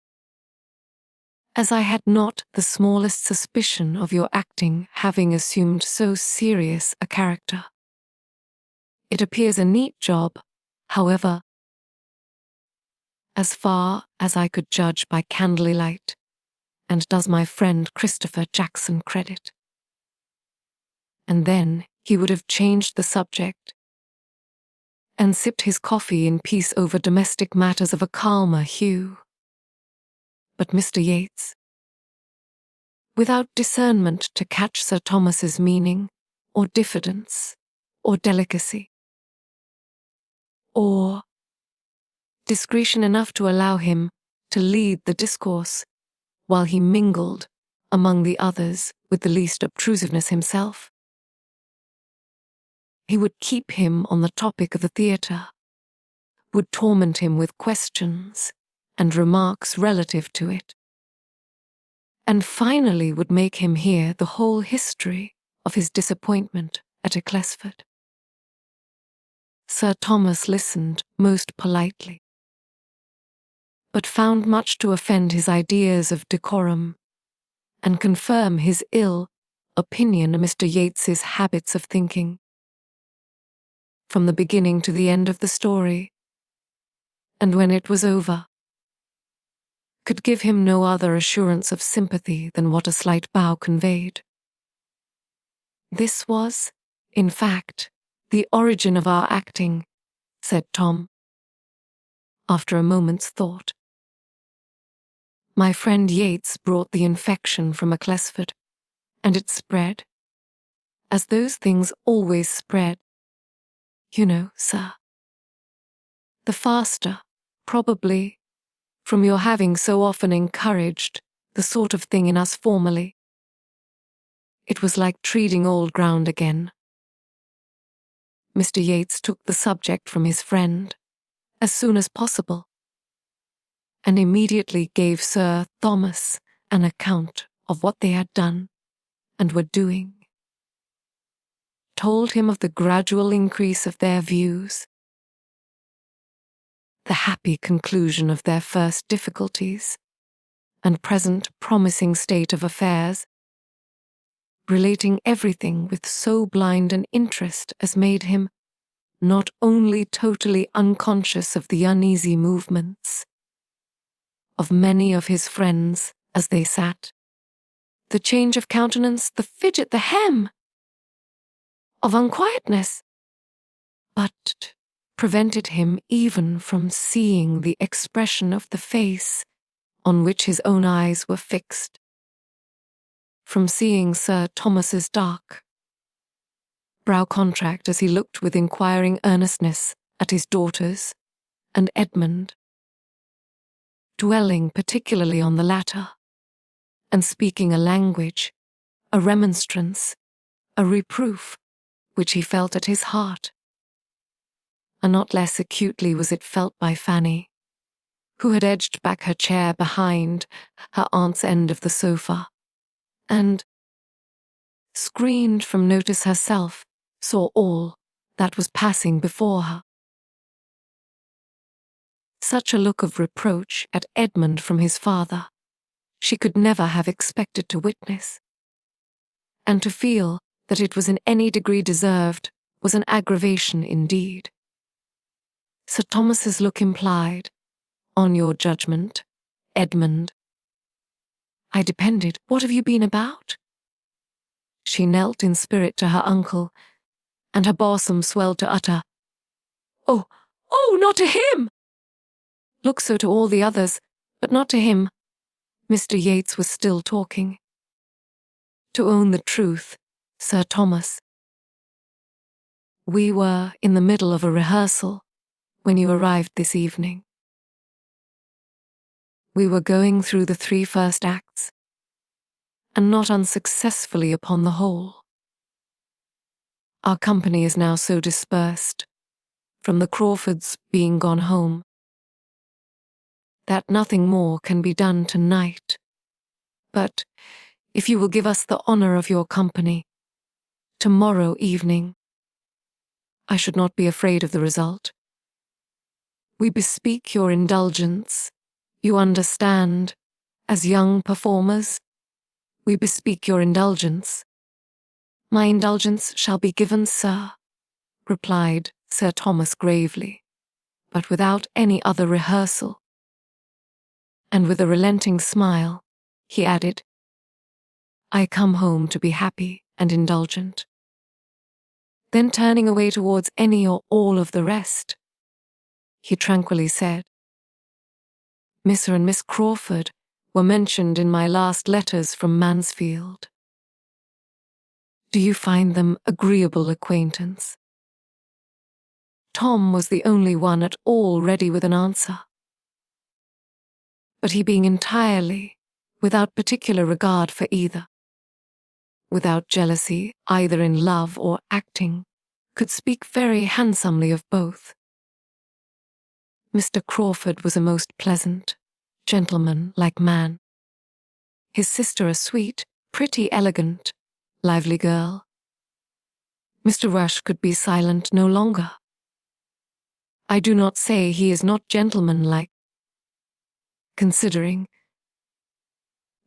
as I had not the smallest suspicion of your acting having assumed so serious a character. It appears a neat job, however, as far as I could judge by candlelight, and does my friend Christopher Jackson credit." And then he would have changed the subject and sipped his coffee in peace over domestic matters of a calmer hue. But Mr. Yates, without discernment to catch Sir Thomas's meaning, or diffidence, or delicacy, or discretion enough to allow him to lead the discourse, while he mingled among the others with the least obtrusiveness himself, he would keep him on the topic of the theatre, would torment him with questions and remarks relative to it, and finally would make him hear the whole history of his disappointment at Ecclesford. Sir Thomas listened most politely, but found much to offend his ideas of decorum and confirm his ill opinion of Mr. Yates's habits of thinking. From the beginning to the end of the story, and when it was over, could give him no other assurance of sympathy than what a slight bow conveyed. "This was, in fact, the origin of our acting," said Tom, after a moment's thought. "My friend Yates brought the infection from Ecclesford, and it spread, as those things always spread, you know, sir. The faster, probably, from your having so often encouraged the sort of thing in us formerly. It was like treading old ground again." Mr. Yates took the subject from his friend as soon as possible, and immediately gave Sir Thomas an account of what they had done and were doing, told him of the gradual increase of their views, the happy conclusion of their first difficulties, and present promising state of affairs, relating everything with so blind an interest as made him not only totally unconscious of the uneasy movements of many of his friends as they sat, the change of countenance, the fidget, the hem of unquietness, but prevented him even from seeing the expression of the face on which his own eyes were fixed, from seeing Sir Thomas's dark brow contract as he looked with inquiring earnestness at his daughters and Edmund, dwelling particularly on the latter, and speaking a language, a remonstrance, a reproof, which he felt at his heart. And not less acutely was it felt by Fanny, who had edged back her chair behind her aunt's end of the sofa, and, screened from notice herself, saw all that was passing before her. Such a look of reproach at Edmund from his father she could never have expected to witness, and to feel that it was in any degree deserved was an aggravation indeed. Sir Thomas's look implied, "On your judgment, Edmund." "I depended. What have you been about?" She knelt in spirit to her uncle, and her bosom swelled to utter, "Oh, oh, not to him!" Look so to all the others, but not to him. Mr. Yates was still talking. "To own the truth, Sir Thomas, we were in the middle of a rehearsal when you arrived this evening. We were going through the 3 first acts, and not unsuccessfully upon the whole. Our company is now so dispersed, from the Crawfords being gone home, that nothing more can be done tonight. But if you will give us the honor of your company, tomorrow evening, I should not be afraid of the result. We bespeak your indulgence, you understand, as young performers. We bespeak your indulgence." "My indulgence shall be given, sir," replied Sir Thomas gravely, but without any other rehearsal. And with a relenting smile, he added, "I come home to be happy and indulgent." Then turning away towards any or all of the rest, he tranquilly said, "Mr. and Miss Crawford were mentioned in my last letters from Mansfield. Do you find them agreeable acquaintance?" Tom was the only one at all ready with an answer. But he being entirely without particular regard for either, without jealousy either in love or acting, could speak very handsomely of both. Mr. Crawford was a most pleasant, gentleman-like man. His sister a sweet, pretty, elegant, lively girl. Mr. Rush could be silent no longer. I do not say he is not gentlemanlike, considering,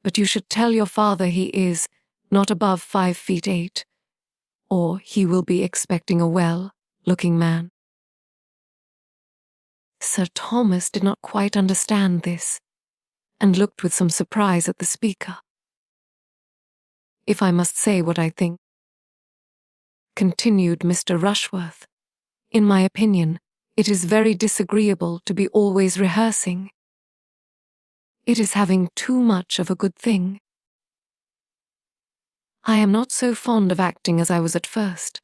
but you should tell your father he is not above 5 feet 8, or he will be expecting a well-looking man. Sir Thomas did not quite understand this, and looked with some surprise at the speaker. "If I must say what I think," continued Mr. Rushworth, "in my opinion, it is very disagreeable to be always rehearsing. It is having too much of a good thing. I am not so fond of acting as I was at first.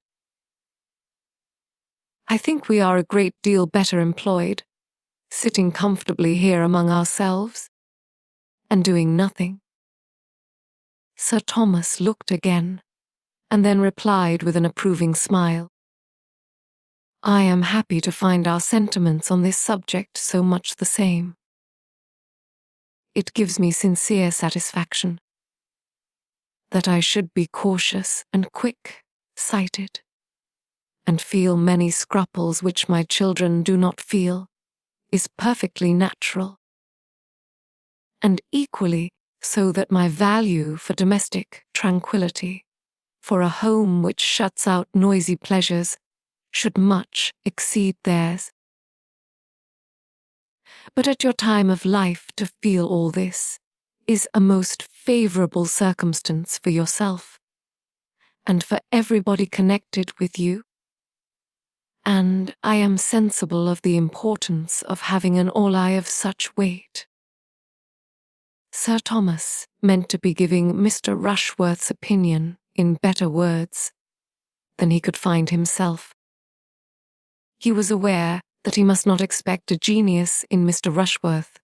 I think we are a great deal better employed, sitting comfortably here among ourselves, and doing nothing." Sir Thomas looked again, and then replied with an approving smile, "I am happy to find our sentiments on this subject so much the same. It gives me sincere satisfaction that I should be cautious and quick-sighted, and feel many scruples which my children do not feel, is perfectly natural, and equally so that my value for domestic tranquility, for a home which shuts out noisy pleasures, should much exceed theirs. But at your time of life to feel all this is a most favourable circumstance for yourself, and for everybody connected with you, and I am sensible of the importance of having an ally of such weight." Sir Thomas meant to be giving Mr. Rushworth's opinion in better words than he could find himself. He was aware that he must not expect a genius in Mr. Rushworth,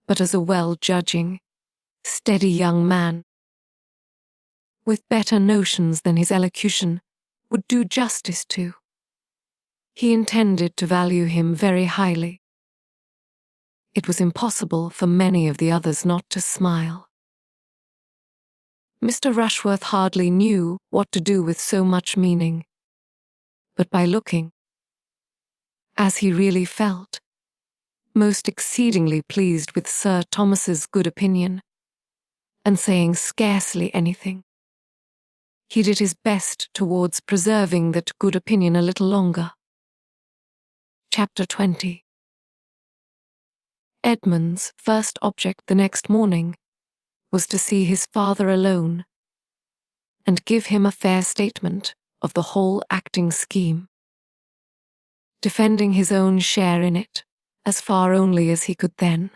but as a well-judging, steady young man, with better notions than his elocution would do justice to. He intended to value him very highly. It was impossible for many of the others not to smile. Mr. Rushworth hardly knew what to do with so much meaning, but by looking, as he really felt, most exceedingly pleased with Sir Thomas's good opinion, and saying scarcely anything, he did his best towards preserving that good opinion a little longer. Chapter 20. Edmund's first object the next morning was to see his father alone, and give him a fair statement of the whole acting scheme, defending his own share in it as far only as he could then,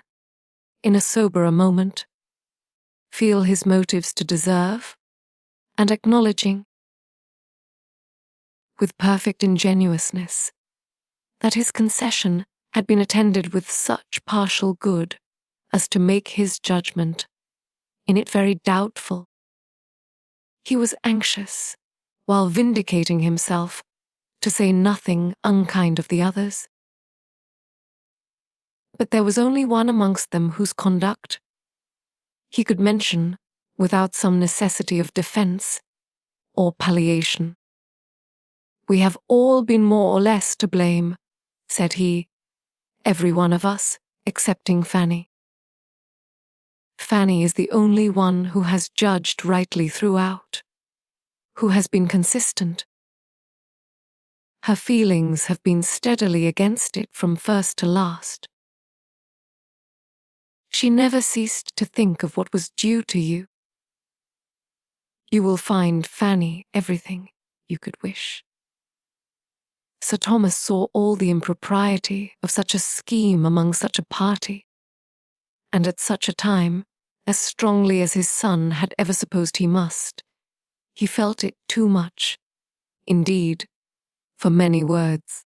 in a soberer moment, feel his motives to deserve, and acknowledging, with perfect ingenuousness, that his concession had been attended with such partial good as to make his judgment in it very doubtful. He was anxious, while vindicating himself, to say nothing unkind of the others. But there was only one amongst them whose conduct he could mention without some necessity of defense or palliation. "We have all been more or less to blame," said he, "every one of us, excepting Fanny. Fanny is the only one who has judged rightly throughout, who has been consistent. Her feelings have been steadily against it from first to last. She never ceased to think of what was due to you. You will find Fanny everything you could wish." Sir Thomas saw all the impropriety of such a scheme among such a party, and at such a time, as strongly as his son had ever supposed he must. He felt it too much, indeed, for many words.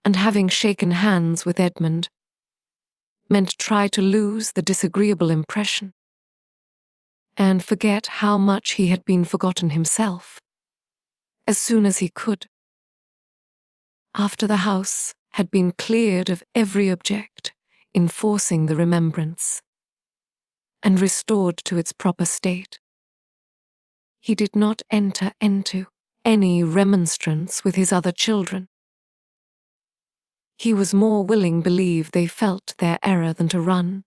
And having shaken hands with Edmund, meant to try to lose the disagreeable impression, and forget how much he had been forgotten himself, as soon as he could. After the house had been cleared of every object enforcing the remembrance, and restored to its proper state, he did not enter into any remonstrance with his other children. He was more willing believe they felt their error than to run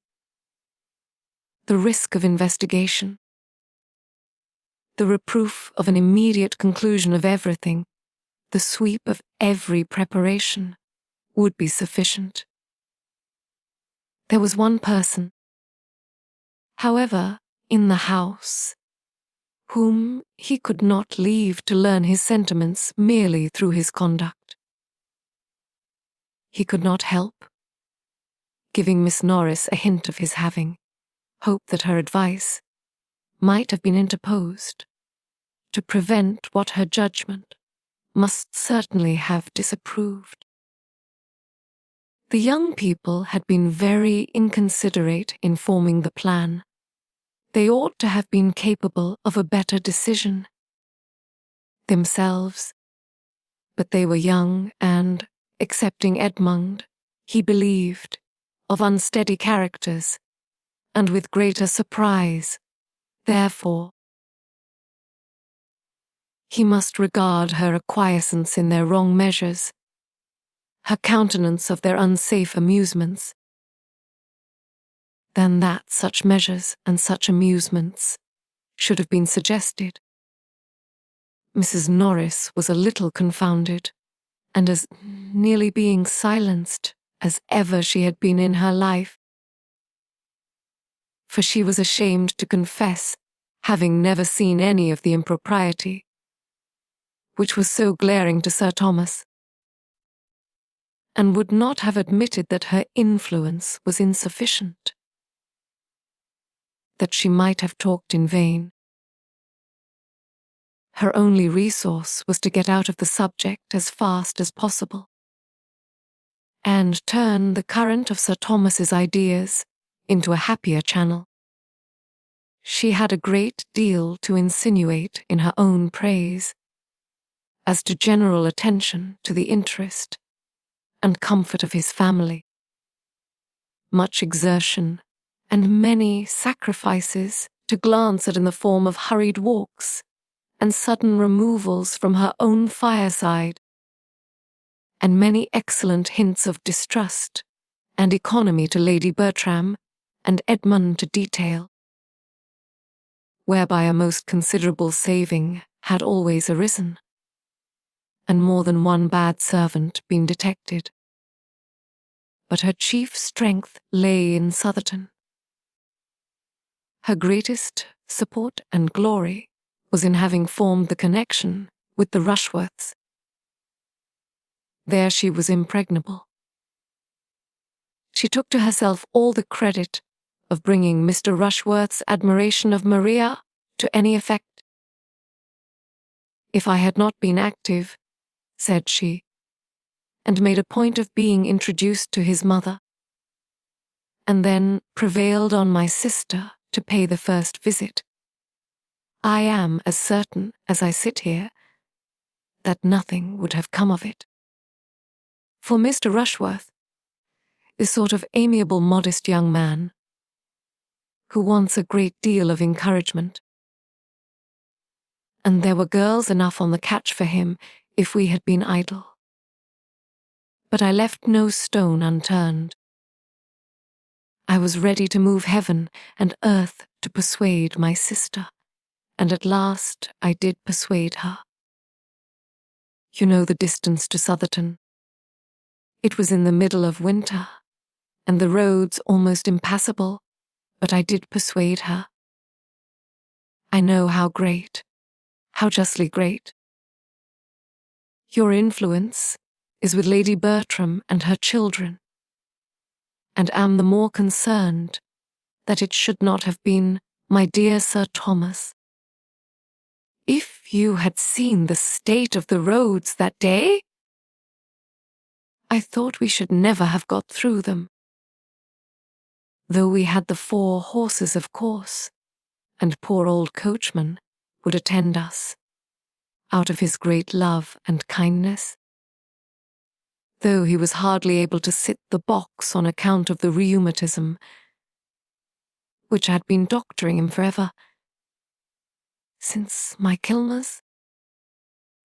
the risk of investigation. The reproof of an immediate conclusion of everything, the sweep of every preparation, would be sufficient. There was one person, however, in the house, whom he could not leave to learn his sentiments merely through his conduct. He could not help giving Miss Norris a hint of his having hoped that her advice might have been interposed to prevent what her judgment must certainly have disapproved. The young people had been very inconsiderate in forming the plan. They ought to have been capable of a better decision themselves, but they were young and, excepting Edmund, he believed, of unsteady characters, and with greater surprise, therefore, he must regard her acquiescence in their wrong measures, her countenance of their unsafe amusements, than that such measures and such amusements should have been suggested. Mrs. Norris was a little confounded, and as nearly being silenced as ever she had been in her life, for she was ashamed to confess having never seen any of the impropriety, which was so glaring to Sir Thomas, and would not have admitted that her influence was insufficient, that she might have talked in vain. Her only resource was to get out of the subject as fast as possible and turn the current of Sir Thomas's ideas into a happier channel. She had a great deal to insinuate in her own praise as to general attention to the interest and comfort of his family. Much exertion and many sacrifices to glance at in the form of hurried walks and sudden removals from her own fireside, and many excellent hints of distrust and economy to Lady Bertram and Edmund to detail, whereby a most considerable saving had always arisen, and more than one bad servant been detected. But her chief strength lay in Southerton. Her greatest support and glory was in having formed the connection with the Rushworths. There she was impregnable. She took to herself all the credit of bringing Mr. Rushworth's admiration of Maria to any effect. If I had not been active, said she, and made a point of being introduced to his mother, and then prevailed on my sister to pay the first visit, I am as certain as I sit here that nothing would have come of it. For Mr. Rushworth is sort of amiable, modest young man who wants a great deal of encouragement. And there were girls enough on the catch for him if we had been idle. But I left no stone unturned. I was ready to move heaven and earth to persuade my sister, and at last I did persuade her. You know the distance to Southerton. It was in the middle of winter, and the roads almost impassable, but I did persuade her. I know how great, how justly great. Your influence is with Lady Bertram and her children, and am the more concerned that it should not have been my dear Sir Thomas. If you had seen the state of the roads that day, I thought we should never have got through them. Though we had the 4 horses, of course, and poor old coachman would attend us, out of his great love and kindness, though he was hardly able to sit the box on account of the rheumatism, which had been doctoring him forever. Since Michaelmas,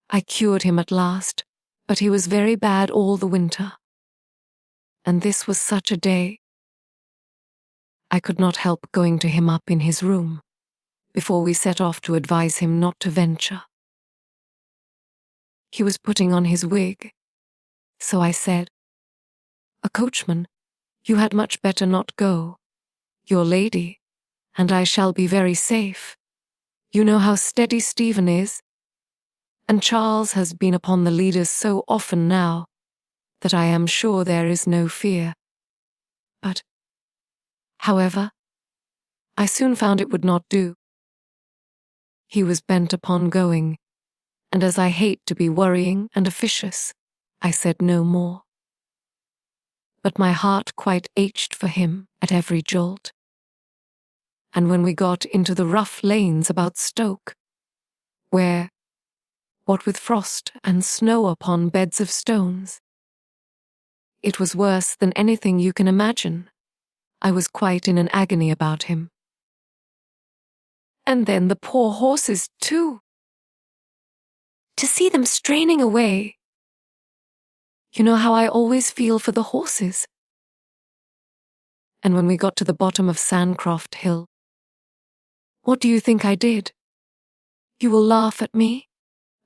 I cured him at last, but he was very bad all the winter. And this was such a day. I could not help going to him up in his room, before we set off to advise him not to venture. He was putting on his wig, so I said, "A coachman, you had much better not go. Your lady, and I shall be very safe. You know how steady Stephen is, and Charles has been upon the leaders so often now, that I am sure there is no fear. But, however, I soon found it would not do." He was bent upon going, and as I hate to be worrying and officious, I said no more. But my heart quite ached for him at every jolt. And when we got into the rough lanes about Stoke, where, what with frost and snow upon beds of stones, it was worse than anything you can imagine, I was quite in an agony about him. And then the poor horses, too. To see them straining away. You know how I always feel for the horses. And when we got to the bottom of Sandcroft Hill, what do you think I did? You will laugh at me,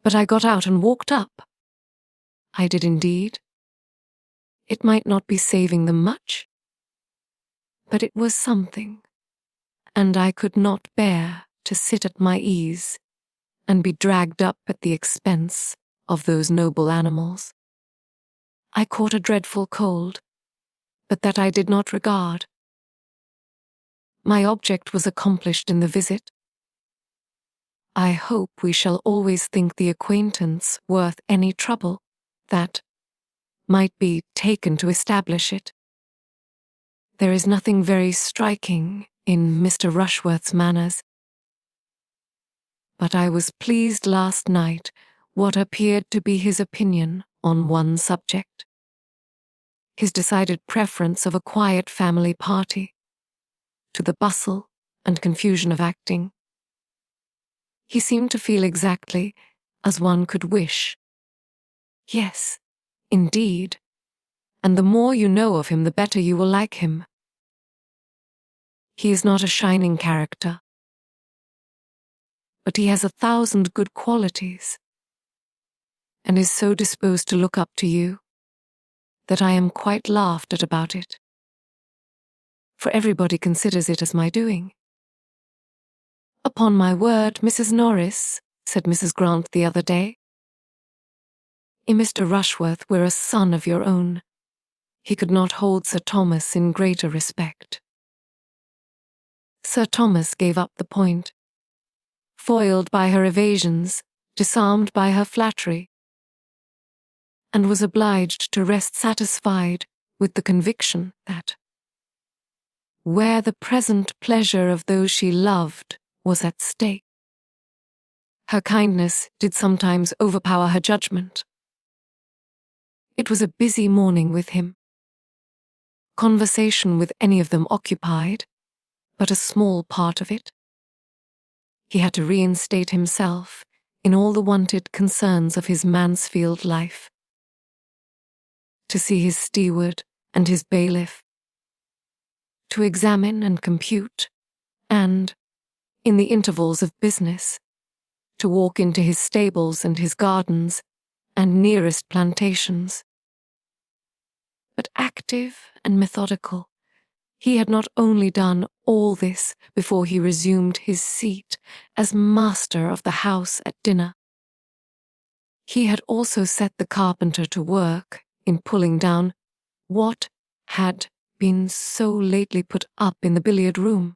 but I got out and walked up. I did indeed. It might not be saving them much, but it was something, and I could not bear to sit at my ease and be dragged up at the expense of those noble animals. I caught a dreadful cold, but that I did not regard. My object was accomplished in the visit. I hope we shall always think the acquaintance worth any trouble that might be taken to establish it. There is nothing very striking in Mr. Rushworth's manners, but I was pleased last night what appeared to be his opinion on one subject. His decided preference of a quiet family party to the bustle and confusion of acting. He seemed to feel exactly as one could wish. Yes, indeed, and the more you know of him, the better you will like him. He is not a shining character, but he has 1,000 good qualities, and is so disposed to look up to you that I am quite laughed at about it, for everybody considers it as my doing. Upon my word, Mrs. Norris, said Mrs. Grant the other day, if Mr. Rushworth were a son of your own, he could not hold Sir Thomas in greater respect. Sir Thomas gave up the point, foiled by her evasions, disarmed by her flattery, and was obliged to rest satisfied with the conviction that, where the present pleasure of those she loved was at stake, her kindness did sometimes overpower her judgment. It was a busy morning with him. Conversation with any of them occupied but a small part of it. He had to reinstate himself in all the wonted concerns of his Mansfield life, to see his steward and his bailiff, to examine and compute, and, in the intervals of business, to walk into his stables and his gardens and nearest plantations. But active and methodical, he had not only done all this before he resumed his seat as master of the house at dinner. He had also set the carpenter to work in pulling down what had been so lately put up in the billiard room,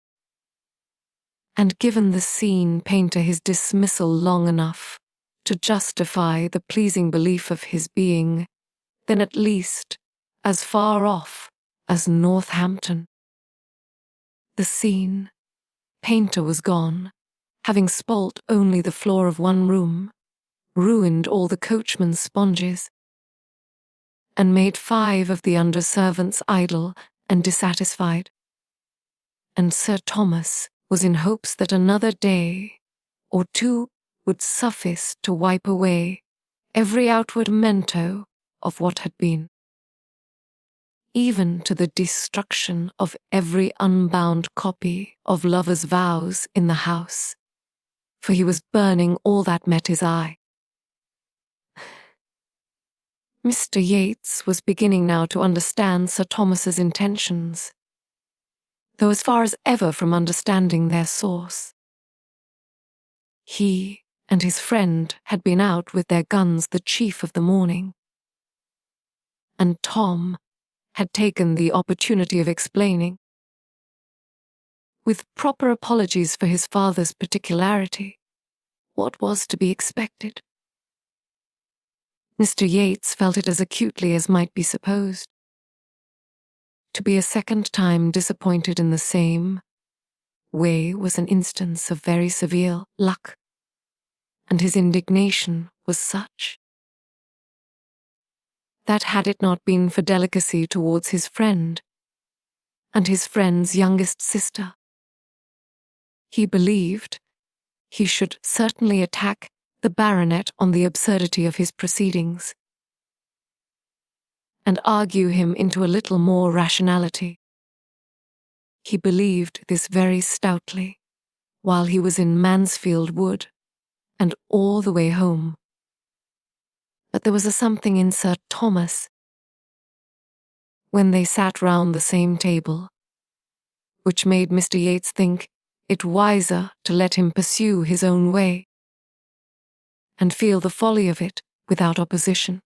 and given the scene painter his dismissal long enough to justify the pleasing belief of his being, then at least as far off as Northampton. The scene painter was gone, having spoilt only the floor of one room, ruined all the coachman's sponges, and made 5 of the under-servants idle and dissatisfied. And Sir Thomas was in hopes that another day or 2 would suffice to wipe away every outward memento of what had been, even to the destruction of every unbound copy of Lovers' Vows in the house, for he was burning all that met his eye. Mr. Yates was beginning now to understand Sir Thomas's intentions, though as far as ever from understanding their source. He and his friend had been out with their guns the chief of the morning, and Tom had taken the opportunity of explaining, with proper apologies for his father's particularity, what was to be expected. Mr. Yates felt it as acutely as might be supposed. To be a second time disappointed in the same way was an instance of very severe luck, and his indignation was such that had it not been for delicacy towards his friend and his friend's youngest sister, he believed he should certainly attack the baronet on the absurdity of his proceedings, and argue him into a little more rationality. He believed this very stoutly while he was in Mansfield Wood and all the way home. But there was a something in Sir Thomas, when they sat round the same table, which made Mr. Yates think it wiser to let him pursue his own way, and feel the folly of it without opposition.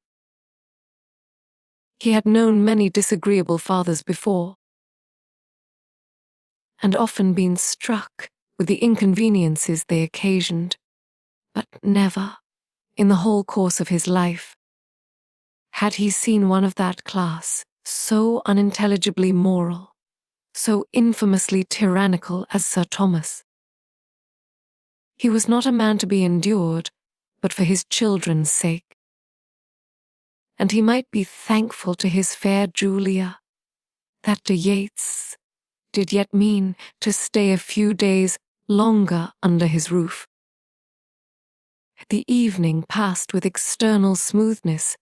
He had known many disagreeable fathers before, and often been struck with the inconveniences they occasioned but never, in the whole course of his life, had he seen one of that class so unintelligibly moral, so infamously tyrannical as Sir Thomas. He was not a man to be endured, but for his children's sake. And he might be thankful to his fair Julia that de Yates did yet mean to stay a few days longer under his roof. The evening passed with external smoothness,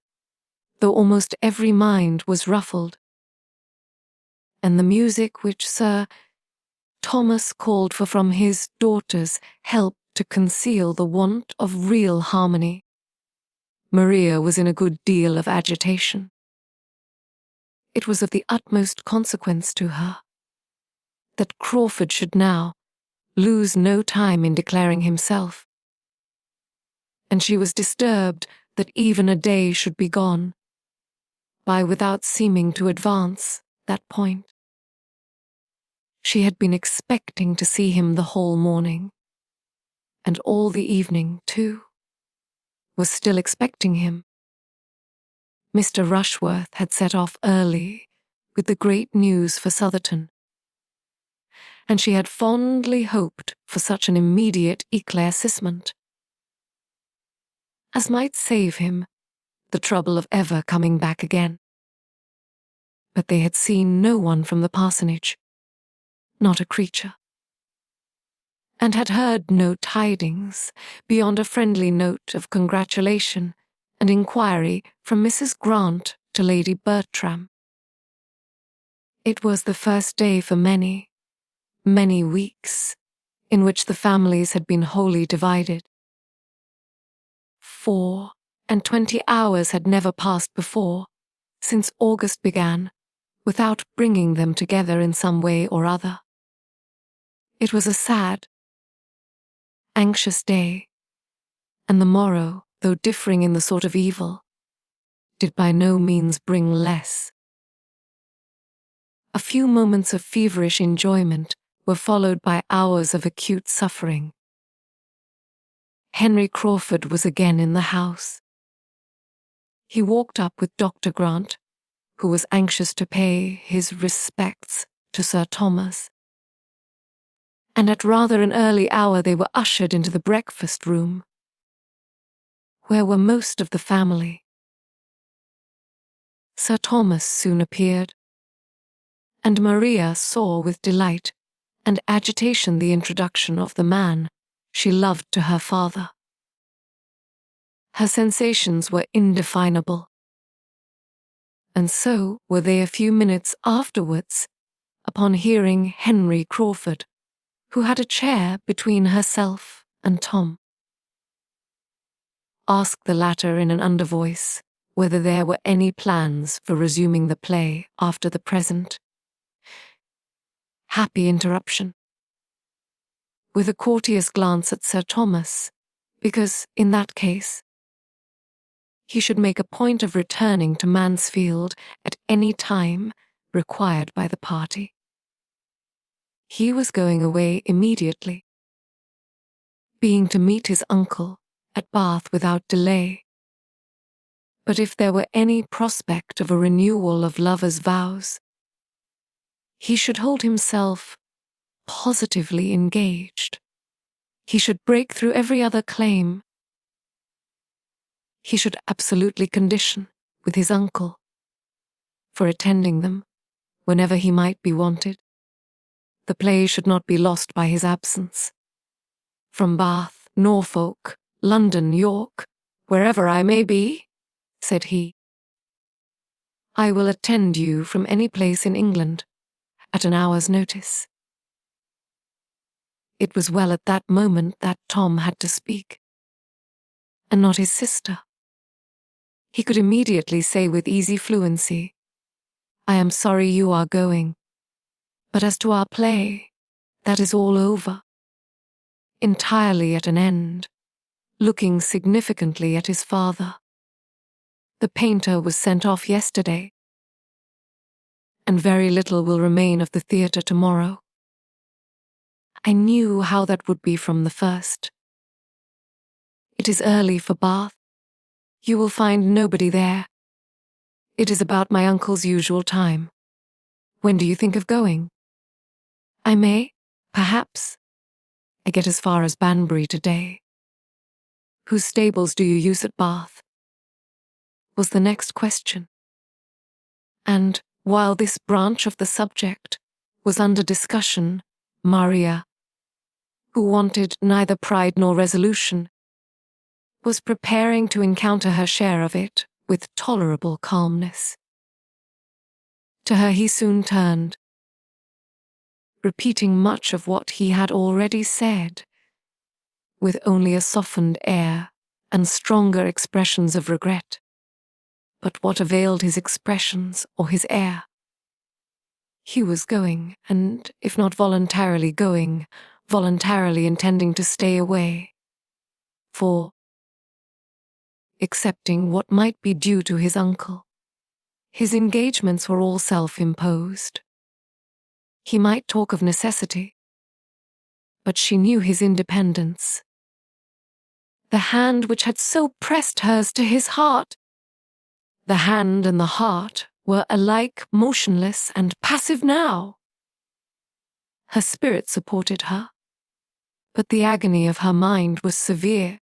though almost every mind was ruffled. And the music which Sir Thomas called for from his daughters helped to conceal the want of real harmony. Maria was in a good deal of agitation. It was of the utmost consequence to her that Crawford should now lose no time in declaring himself, and she was disturbed that even a day should be gone by without seeming to advance that point. She had been expecting to see him the whole morning, and all the evening, too, was still expecting him. Mr. Rushworth had set off early with the great news for Southerton, and she had fondly hoped for such an immediate éclaircissement as might save him the trouble of ever coming back again. But they had seen no one from the parsonage, not a creature, and had heard no tidings beyond a friendly note of congratulation and inquiry from Mrs. Grant to Lady Bertram. It was the first day for many, many weeks in which the families had been wholly divided. 24 hours had never passed before, since August began, without bringing them together in some way or other. It was a sad, anxious day, and the morrow, though differing in the sort of evil, did by no means bring less. A few moments of feverish enjoyment were followed by hours of acute suffering. Henry Crawford was again in the house. He walked up with Dr. Grant, who was anxious to pay his respects to Sir Thomas, and at rather an early hour they were ushered into the breakfast room, where were most of the family. Sir Thomas soon appeared, and Maria saw with delight and agitation the introduction of the man she loved to her father. Her sensations were indefinable, and so were they a few minutes afterwards upon hearing Henry Crawford, who had a chair between herself and Tom, ask the latter in an undervoice whether there were any plans for resuming the play after the present happy interruption, with a courteous glance at Sir Thomas, because, in that case, he should make a point of returning to Mansfield at any time required by the party. He was going away immediately, being to meet his uncle at Bath without delay. But if there were any prospect of a renewal of lovers' vows, he should hold himself positively engaged. He should break through every other claim. He should absolutely condition with his uncle for attending them whenever he might be wanted. The play should not be lost by his absence. From Bath, Norfolk, London, York, wherever I may be, said he, I will attend you from any place in England at an hour's notice. It was well at that moment that Tom had to speak, and not his sister. He could immediately say with easy fluency, I am sorry you are going, but as to our play, that is all over, entirely at an end, looking significantly at his father. The painter was sent off yesterday, and very little will remain of the theatre tomorrow. I knew how that would be from the first. It is early for Bath. You will find nobody there. It is about my uncle's usual time. When do you think of going? I may, perhaps. I get as far as Banbury today. Whose stables do you use at Bath? Was the next question. And, while this branch of the subject was under discussion, Maria, who wanted neither pride nor resolution, was preparing to encounter her share of it with tolerable calmness. To her he soon turned, repeating much of what he had already said, with only a softened air and stronger expressions of regret. But what availed his expressions or his air? He was going, and if not voluntarily going, voluntarily intending to stay away. For, accepting what might be due to his uncle, his engagements were all self-imposed. He might talk of necessity, but she knew his independence. The hand which had so pressed hers to his heart, the hand and the heart were alike motionless and passive now. Her spirit supported her, but the agony of her mind was severe.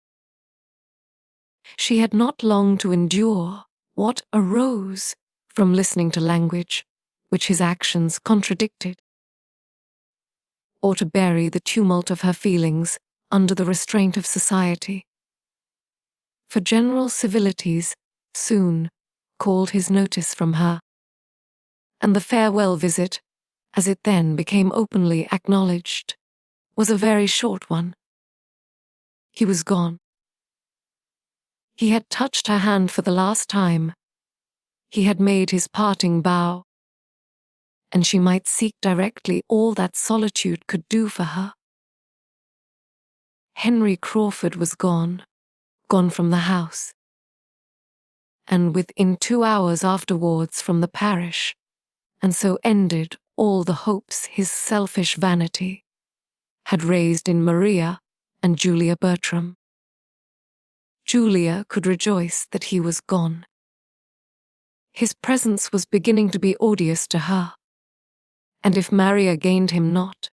She had not long to endure what arose from listening to language which his actions contradicted, or to bury the tumult of her feelings under the restraint of society. For general civilities soon called his notice from her, and the farewell visit, as it then became openly acknowledged, was a very short one. He was gone. He had touched her hand for the last time. He had made his parting bow, and she might seek directly all that solitude could do for her. Henry Crawford was gone from the house, and within 2 hours afterwards from the parish, and so ended all the hopes his selfish vanity had raised in Maria and Julia Bertram. Julia could rejoice that he was gone. His presence was beginning to be odious to her, and if Maria gained him not,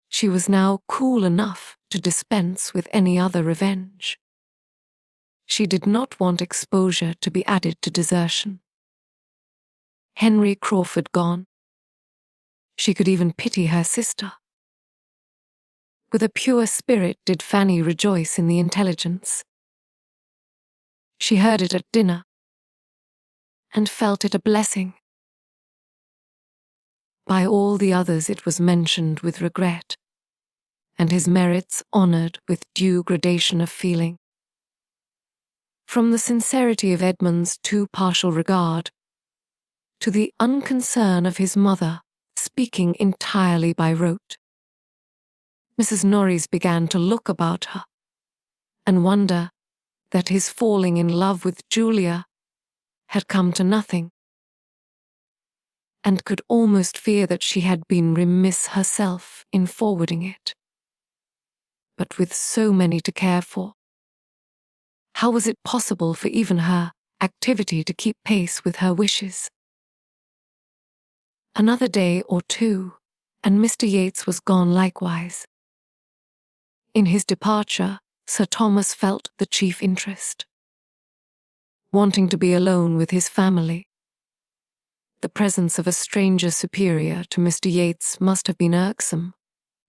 she was now cool enough to dispense with any other revenge. She did not want exposure to be added to desertion. Henry Crawford gone. She could even pity her sister. With a pure spirit did Fanny rejoice in the intelligence. She heard it at dinner, and felt it a blessing. By all the others it was mentioned with regret, and his merits honoured with due gradation of feeling. From the sincerity of Edmund's too partial regard, to the unconcern of his mother speaking entirely by rote, Mrs. Norris began to look about her, and wonder that his falling in love with Julia had come to nothing, and could almost fear that she had been remiss herself in forwarding it. But with so many to care for, how was it possible for even her activity to keep pace with her wishes? Another day or two, and Mr. Yates was gone likewise. In his departure, Sir Thomas felt the chief interest. Wanting to be alone with his family, the presence of a stranger superior to Mr. Yates must have been irksome,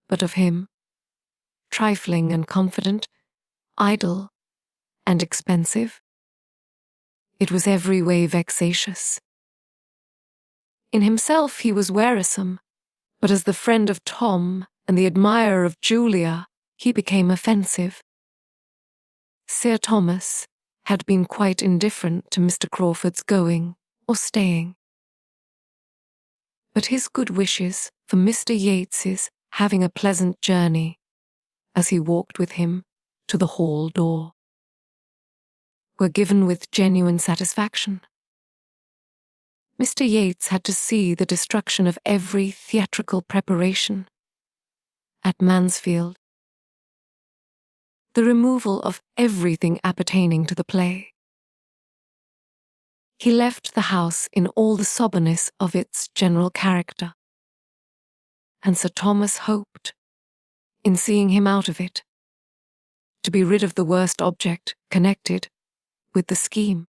but of him, trifling and confident, idle and expensive, it was every way vexatious. In himself he was wearisome, but as the friend of Tom and the admirer of Julia, he became offensive. Sir Thomas had been quite indifferent to Mr. Crawford's going or staying, but his good wishes for Mr. Yates's having a pleasant journey, as he walked with him to the hall door, were given with genuine satisfaction. Mr. Yates had to see the destruction of every theatrical preparation at Mansfield. the removal of everything appertaining to the play. He left the house in all the soberness of its general character, and Sir Thomas hoped, in seeing him out of it, to be rid of the worst object connected with the scheme,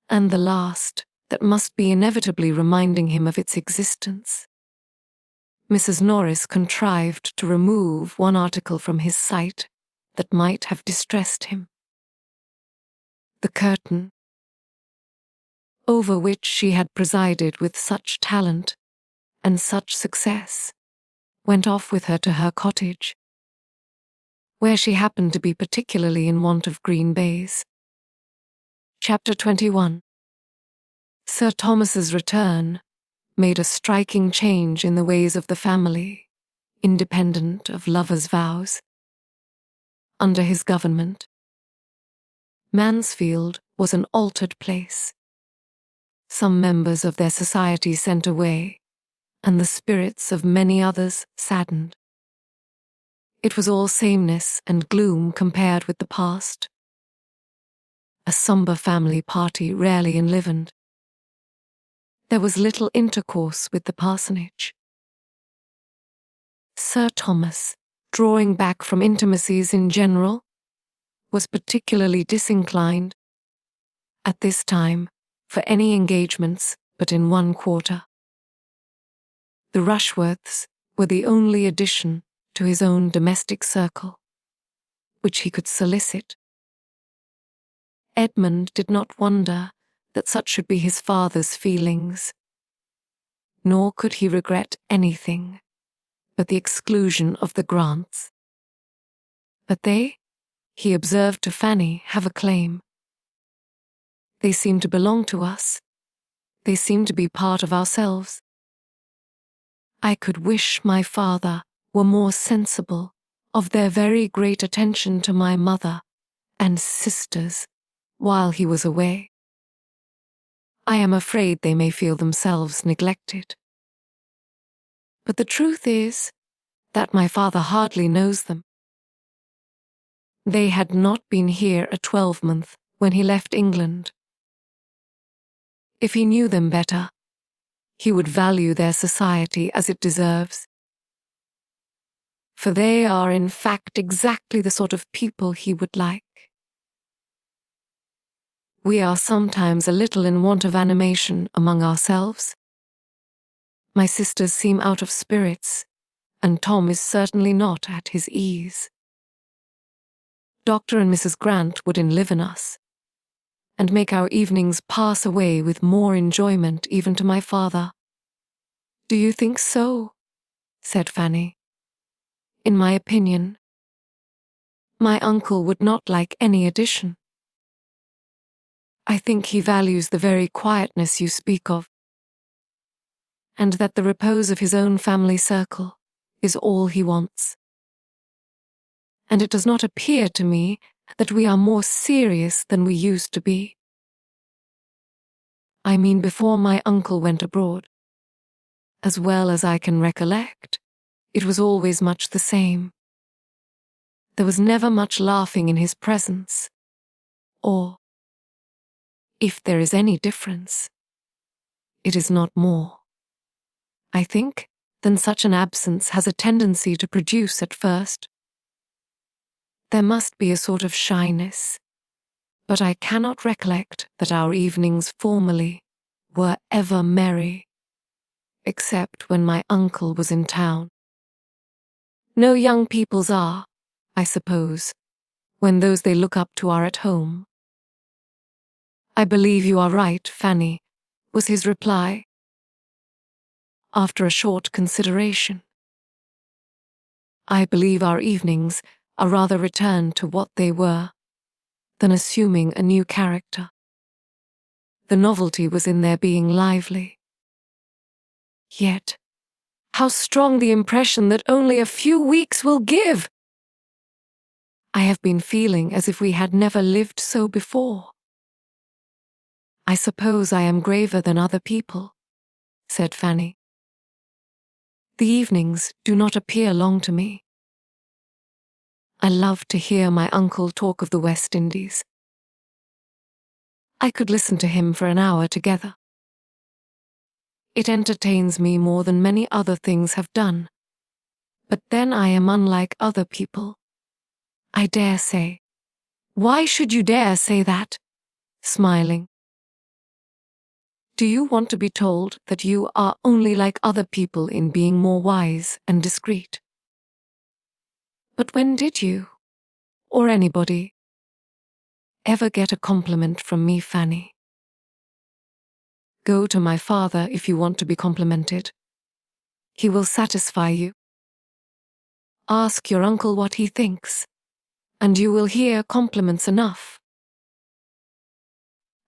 and the last that must be inevitably reminding him of its existence. Mrs. Norris contrived to remove one article from his sight that might have distressed him. The curtain, over which she had presided with such talent and such success, went off with her to her cottage, where she happened to be particularly in want of green baize. Chapter 21. Sir Thomas's return made a striking change in the ways of the family, independent of lovers' vows. Under his government, Mansfield was an altered place. Some members of their society sent away, and the spirits of many others saddened. It was all sameness and gloom compared with the past. A sombre family party rarely enlivened. There was little intercourse with the parsonage. Sir Thomas, drawing back from intimacies in general, was particularly disinclined, at this time, for any engagements but in one quarter. The Rushworths were the only addition to his own domestic circle, which he could solicit. Edmund did not wonder that such should be his father's feelings, nor could he regret anything but the exclusion of the Grants. But they, he observed to Fanny, have a claim. They seem to belong to us. They seem to be part of ourselves. I could wish my father were more sensible of their very great attention to my mother and sisters while he was away. I am afraid they may feel themselves neglected. But the truth is that my father hardly knows them. They had not been here a 12-month when he left England. If he knew them better, he would value their society as it deserves. For they are in fact exactly the sort of people he would like. We are sometimes a little in want of animation among ourselves. My sisters seem out of spirits, and Tom is certainly not at his ease. Dr. and Mrs. Grant would enliven us, and make our evenings pass away with more enjoyment even to my father. Do you think so? Said Fanny. In my opinion, my uncle would not like any addition. I think he values the very quietness you speak of, and that the repose of his own family circle is all he wants. And it does not appear to me that we are more serious than we used to be. I mean before my uncle went abroad. As well as I can recollect, it was always much the same. There was never much laughing in his presence, or, if there is any difference, it is not more, I think, than such an absence has a tendency to produce at first. There must be a sort of shyness, but I cannot recollect that our evenings formerly were ever merry, except when my uncle was in town. No young people's are, I suppose, when those they look up to are at home. I believe you are right, Fanny, was his reply, after a short consideration. I believe our evenings are rather returned to what they were, than assuming a new character. The novelty was in their being lively. Yet, how strong the impression that only a few weeks will give! I have been feeling as if we had never lived so before. I suppose I am graver than other people, said Fanny. The evenings do not appear long to me. I love to hear my uncle talk of the West Indies. I could listen to him for an hour together. It entertains me more than many other things have done. But then I am unlike other people. I dare say. Why should you dare say that? Smiling. Do you want to be told that you are only like other people in being more wise and discreet? But when did you, or anybody, ever get a compliment from me, Fanny? Go to my father if you want to be complimented. He will satisfy you. Ask your uncle what he thinks, and you will hear compliments enough.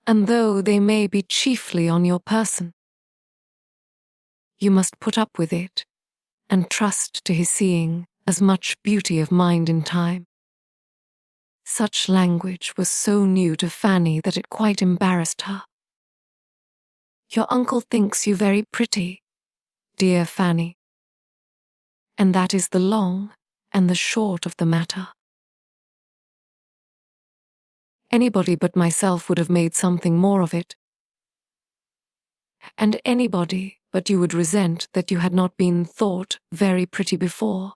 And though they may be chiefly on your person, you must put up with it and trust to his seeing as much beauty of mind in time. Such language was so new to Fanny that it quite embarrassed her. Your uncle thinks you very pretty, dear Fanny. And that is the long and the short of the matter. Anybody but myself would have made something more of it. And anybody but you would resent that you had not been thought very pretty before.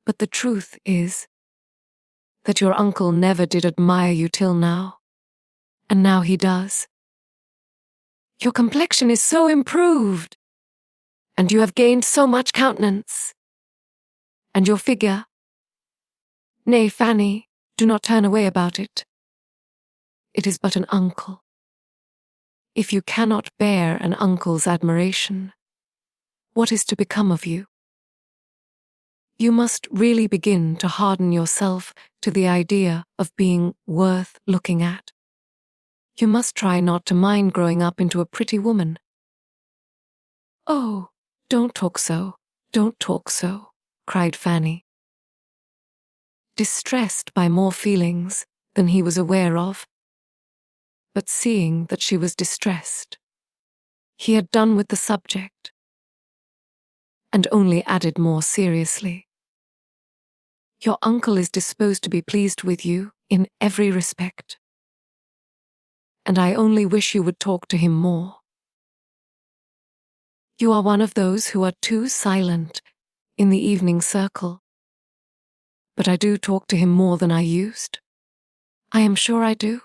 But the truth is that your uncle never did admire you till now, and now he does. Your complexion is so improved, and you have gained so much countenance. And your figure. Nay, Fanny, do not turn away about it. It is but an uncle. If you cannot bear an uncle's admiration, what is to become of you? You must really begin to harden yourself to the idea of being worth looking at. You must try not to mind growing up into a pretty woman. Oh, don't talk so, cried Fanny, distressed by more feelings than he was aware of. But seeing that she was distressed, he had done with the subject, and only added more seriously. Your uncle is disposed to be pleased with you in every respect, and I only wish you would talk to him more. You are one of those who are too silent in the evening circle, but I do talk to him more than I used. I am sure I do.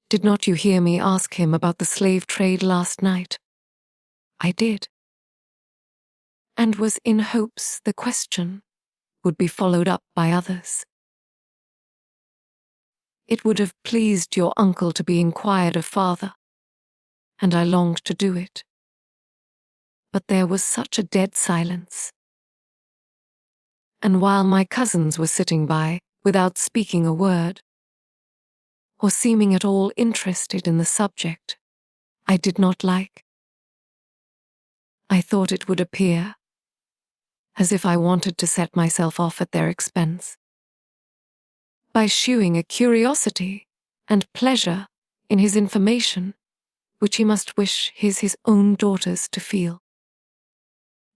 Did not you hear me ask him about the slave trade last night? I did, and was in hopes the question would be followed up by others. It would have pleased your uncle to be inquired of father, and I longed to do it. But there was such a dead silence. And while my cousins were sitting by, without speaking a word, or seeming at all interested in the subject, I did not like. I thought it would appear as if I wanted to set myself off at their expense, by shewing a curiosity and pleasure in his information, which he must wish his own daughters to feel.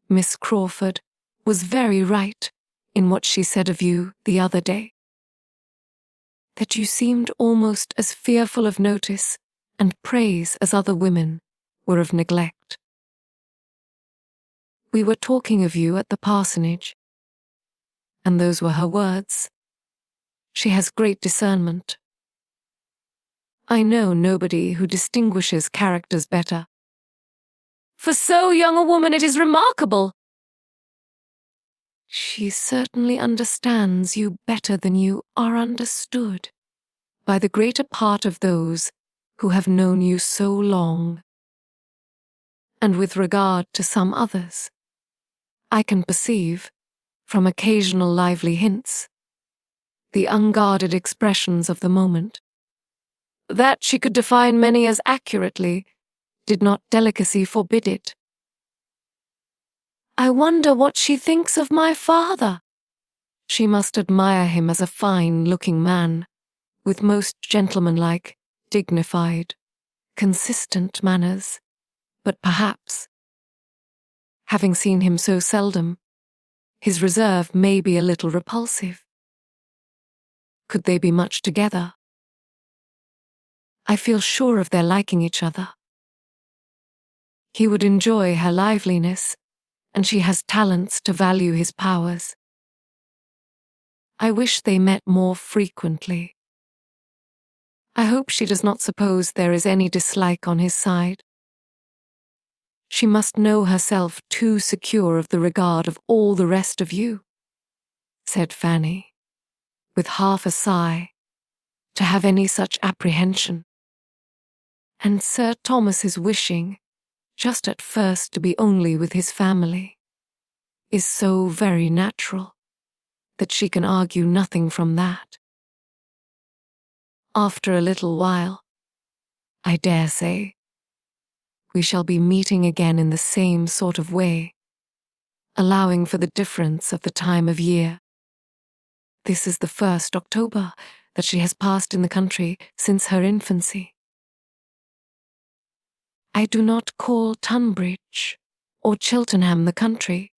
Miss Crawford was very right in what she said of you the other day, that you seemed almost as fearful of notice and praise as other women were of neglect. We were talking of you at the parsonage, and those were her words. She has great discernment. I know nobody who distinguishes characters better. For so young a woman it is remarkable. She certainly understands you better than you are understood by the greater part of those who have known you so long. And with regard to some others, I can perceive, from occasional lively hints, the unguarded expressions of the moment. That she could define many as accurately, did not delicacy forbid it. I wonder what she thinks of my father. She must admire him as a fine-looking man, with most gentlemanlike, dignified, consistent manners, but perhaps, having seen him so seldom, His reserve may be a little repulsive. Could they be much together? I feel sure of their liking each other. He would enjoy her liveliness, and she has talents to value his powers. I wish they met more frequently. I hope she does not suppose there is any dislike on his side. She must know herself too secure of the regard of all the rest of you, said Fanny, with half a sigh, to have any such apprehension. And Sir Thomas's wishing, just at first to be only with his family, is so very natural that she can argue nothing from that. After a little while, I dare say, we shall be meeting again in the same sort of way, allowing for the difference of the time of year. This is the 1st October that she has passed in the country since her infancy. I do not call Tunbridge or Cheltenham the country,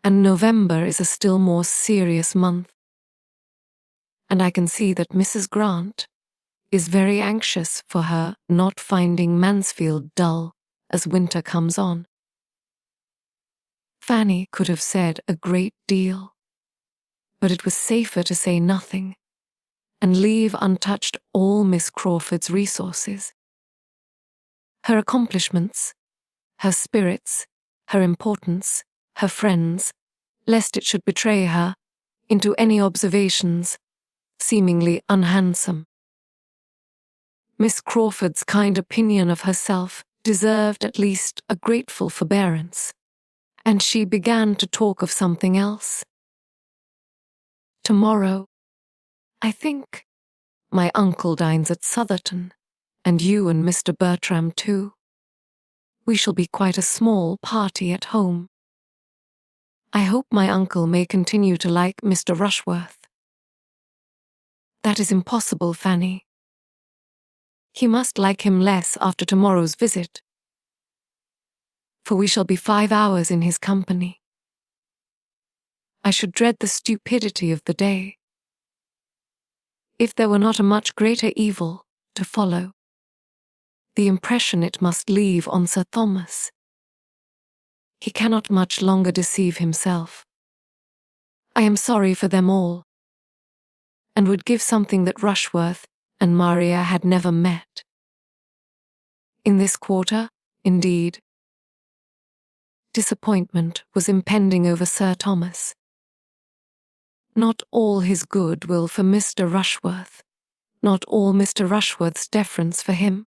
and November is a still more serious month. And I can see that Mrs. Grant is very anxious for her not finding Mansfield dull as winter comes on. Fanny could have said a great deal, but it was safer to say nothing and leave untouched all Miss Crawford's resources. Her accomplishments, her spirits, her importance, her friends, lest it should betray her into any observations seemingly unhandsome. Miss Crawford's kind opinion of herself deserved at least a grateful forbearance, and she began to talk of something else. Tomorrow, I think, my uncle dines at Southerton, and you and Mr. Bertram too. We shall be quite a small party at home. I hope my uncle may continue to like Mr. Rushworth. That is impossible, Fanny. He must like him less after tomorrow's visit, for we shall be 5 hours in his company. I should dread the stupidity of the day, if there were not a much greater evil to follow, the impression it must leave on Sir Thomas. He cannot much longer deceive himself. I am sorry for them all, and would give something that Rushworth and Maria had never met. In this quarter, indeed, disappointment was impending over Sir Thomas. Not all his good will for Mr. Rushworth, not all Mr. Rushworth's deference for him,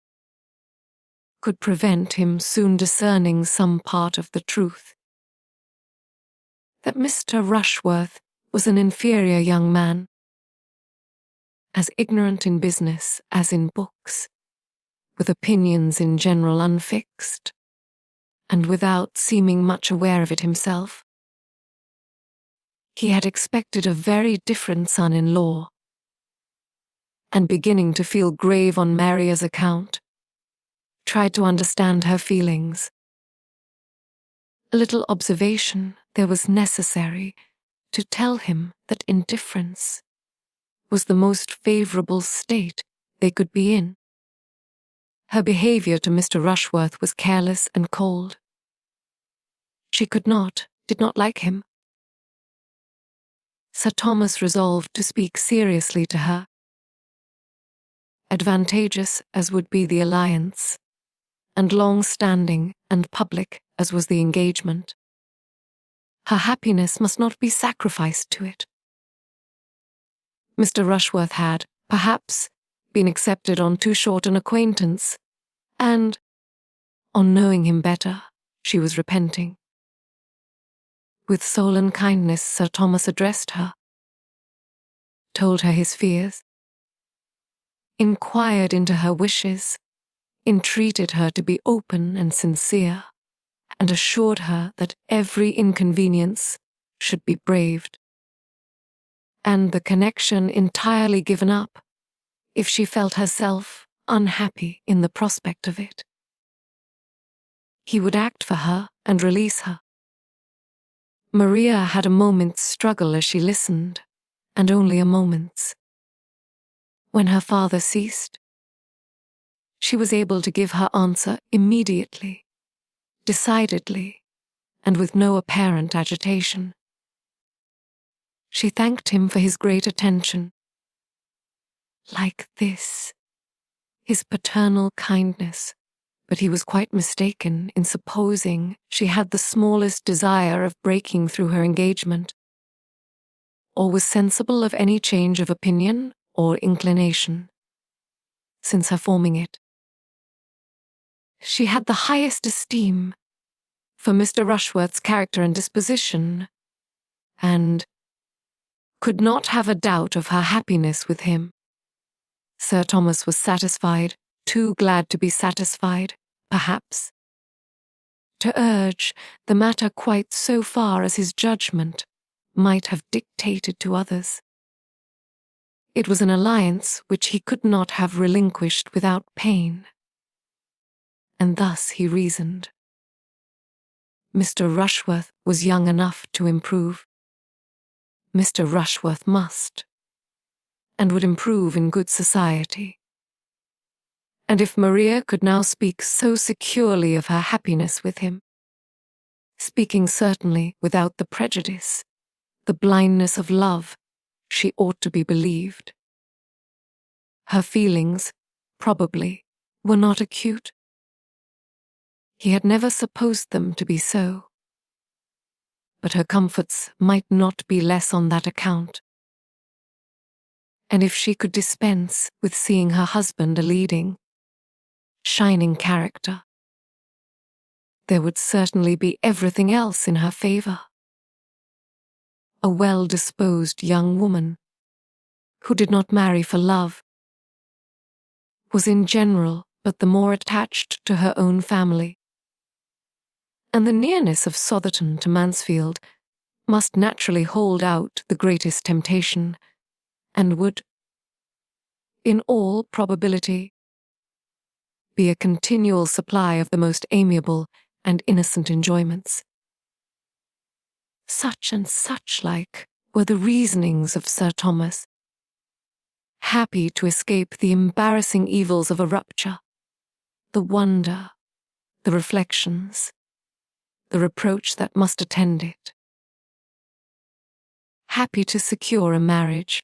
could prevent him soon discerning some part of the truth. That Mr. Rushworth was an inferior young man, as ignorant in business as in books, with opinions in general unfixed, and without seeming much aware of it himself. He had expected a very different son-in-law, and beginning to feel grave on Maria's account, tried to understand her feelings. A little observation there was necessary to tell him that indifference was the most favorable state they could be in. Her behavior to Mr. Rushworth was careless and cold. She did not like him. Sir Thomas resolved to speak seriously to her. Advantageous as would be the alliance, and long-standing and public as was the engagement, her happiness must not be sacrificed to it. Mr. Rushworth had, perhaps, been accepted on too short an acquaintance, and, on knowing him better, she was repenting. With sullen kindness Sir Thomas addressed her, told her his fears, inquired into her wishes, entreated her to be open and sincere, and assured her that every inconvenience should be braved, and the connection entirely given up if she felt herself unhappy in the prospect of it. He would act for her and release her. Maria had a moment's struggle as she listened, and only a moment's. When her father ceased, she was able to give her answer immediately, decidedly, and with no apparent agitation. She thanked him for his great attention. Like this, his paternal kindness, but he was quite mistaken in supposing she had the smallest desire of breaking through her engagement, or was sensible of any change of opinion or inclination since her forming it. She had the highest esteem for Mr. Rushworth's character and disposition, and could not have a doubt of her happiness with him. Sir Thomas was satisfied, too glad to be satisfied, perhaps, to urge the matter quite so far as his judgment might have dictated to others. It was an alliance which he could not have relinquished without pain. And thus he reasoned. Mr. Rushworth was young enough to improve. Mr. Rushworth must, and would improve in good society. And if Maria could now speak so securely of her happiness with him, speaking certainly without the prejudice, the blindness of love, she ought to be believed. Her feelings, probably, were not acute. He had never supposed them to be so. But her comforts might not be less on that account. And if she could dispense with seeing her husband a leading, shining character, there would certainly be everything else in her favor. A well-disposed young woman, who did not marry for love, was in general but the more attached to her own family. And the nearness of Sotherton to Mansfield must naturally hold out the greatest temptation, and would, in all probability, be a continual supply of the most amiable and innocent enjoyments. Such and such like were the reasonings of Sir Thomas, happy to escape the embarrassing evils of a rupture, the wonder, the reflections, the reproach that must attend it. Happy to secure a marriage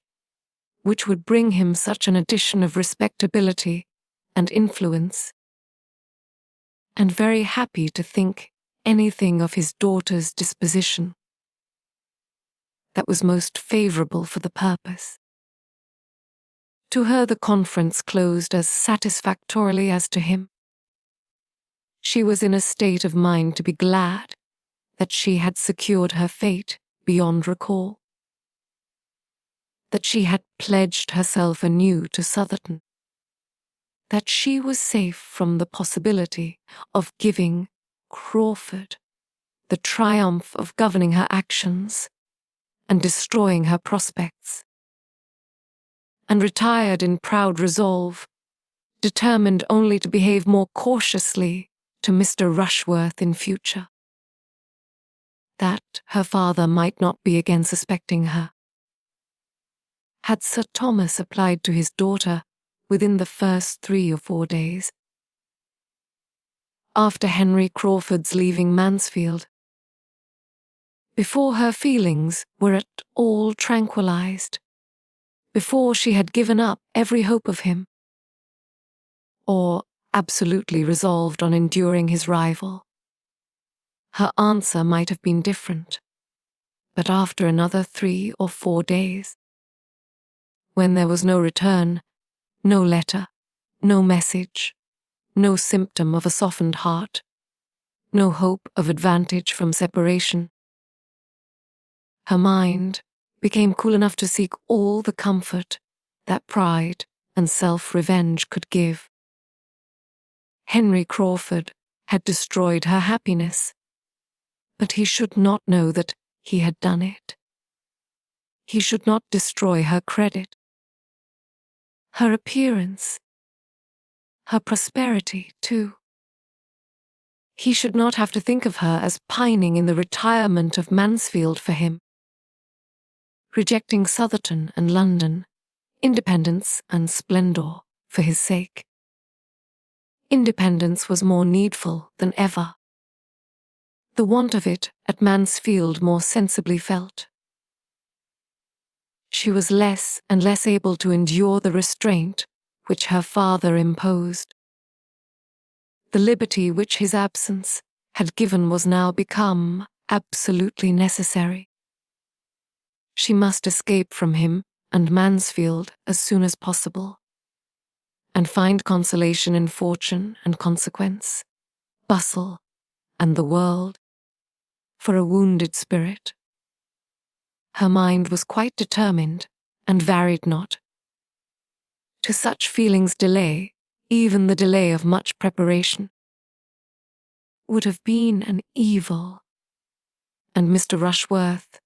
which would bring him such an addition of respectability and influence, and very happy to think anything of his daughter's disposition that was most favorable for the purpose. To her the conference closed as satisfactorily as to him. She was in a state of mind to be glad that she had secured her fate beyond recall, that she had pledged herself anew to Sotherton, that she was safe from the possibility of giving Crawford the triumph of governing her actions and destroying her prospects, and retired in proud resolve, determined only to behave more cautiously to Mr. Rushworth in future, that her father might not be again suspecting her. Had Sir Thomas applied to his daughter within the first 3 or 4 days, after Henry Crawford's leaving Mansfield, before her feelings were at all tranquilized, before she had given up every hope of him, or absolutely resolved on enduring his rival, her answer might have been different. But after another 3 or 4 days, when there was no return, no letter, no message, no symptom of a softened heart, no hope of advantage from separation, her mind became cool enough to seek all the comfort that pride and self-revenge could give. Henry Crawford had destroyed her happiness, but he should not know that he had done it. He should not destroy her credit, her appearance, her prosperity, too. he should not have to think of her as pining in the retirement of Mansfield for him. Rejecting Southerton and London, independence and splendour for his sake. Independence was more needful than ever. The want of it at Mansfield more sensibly felt. She was less and less able to endure the restraint which her father imposed. The liberty which his absence had given was now become absolutely necessary. She must escape from him and Mansfield as soon as possible, and find consolation in fortune and consequence, bustle, and the world, for a wounded spirit. Her mind was quite determined, and varied not. To such feelings delay, even the delay of much preparation, would have been an evil, and Mr. Rushworth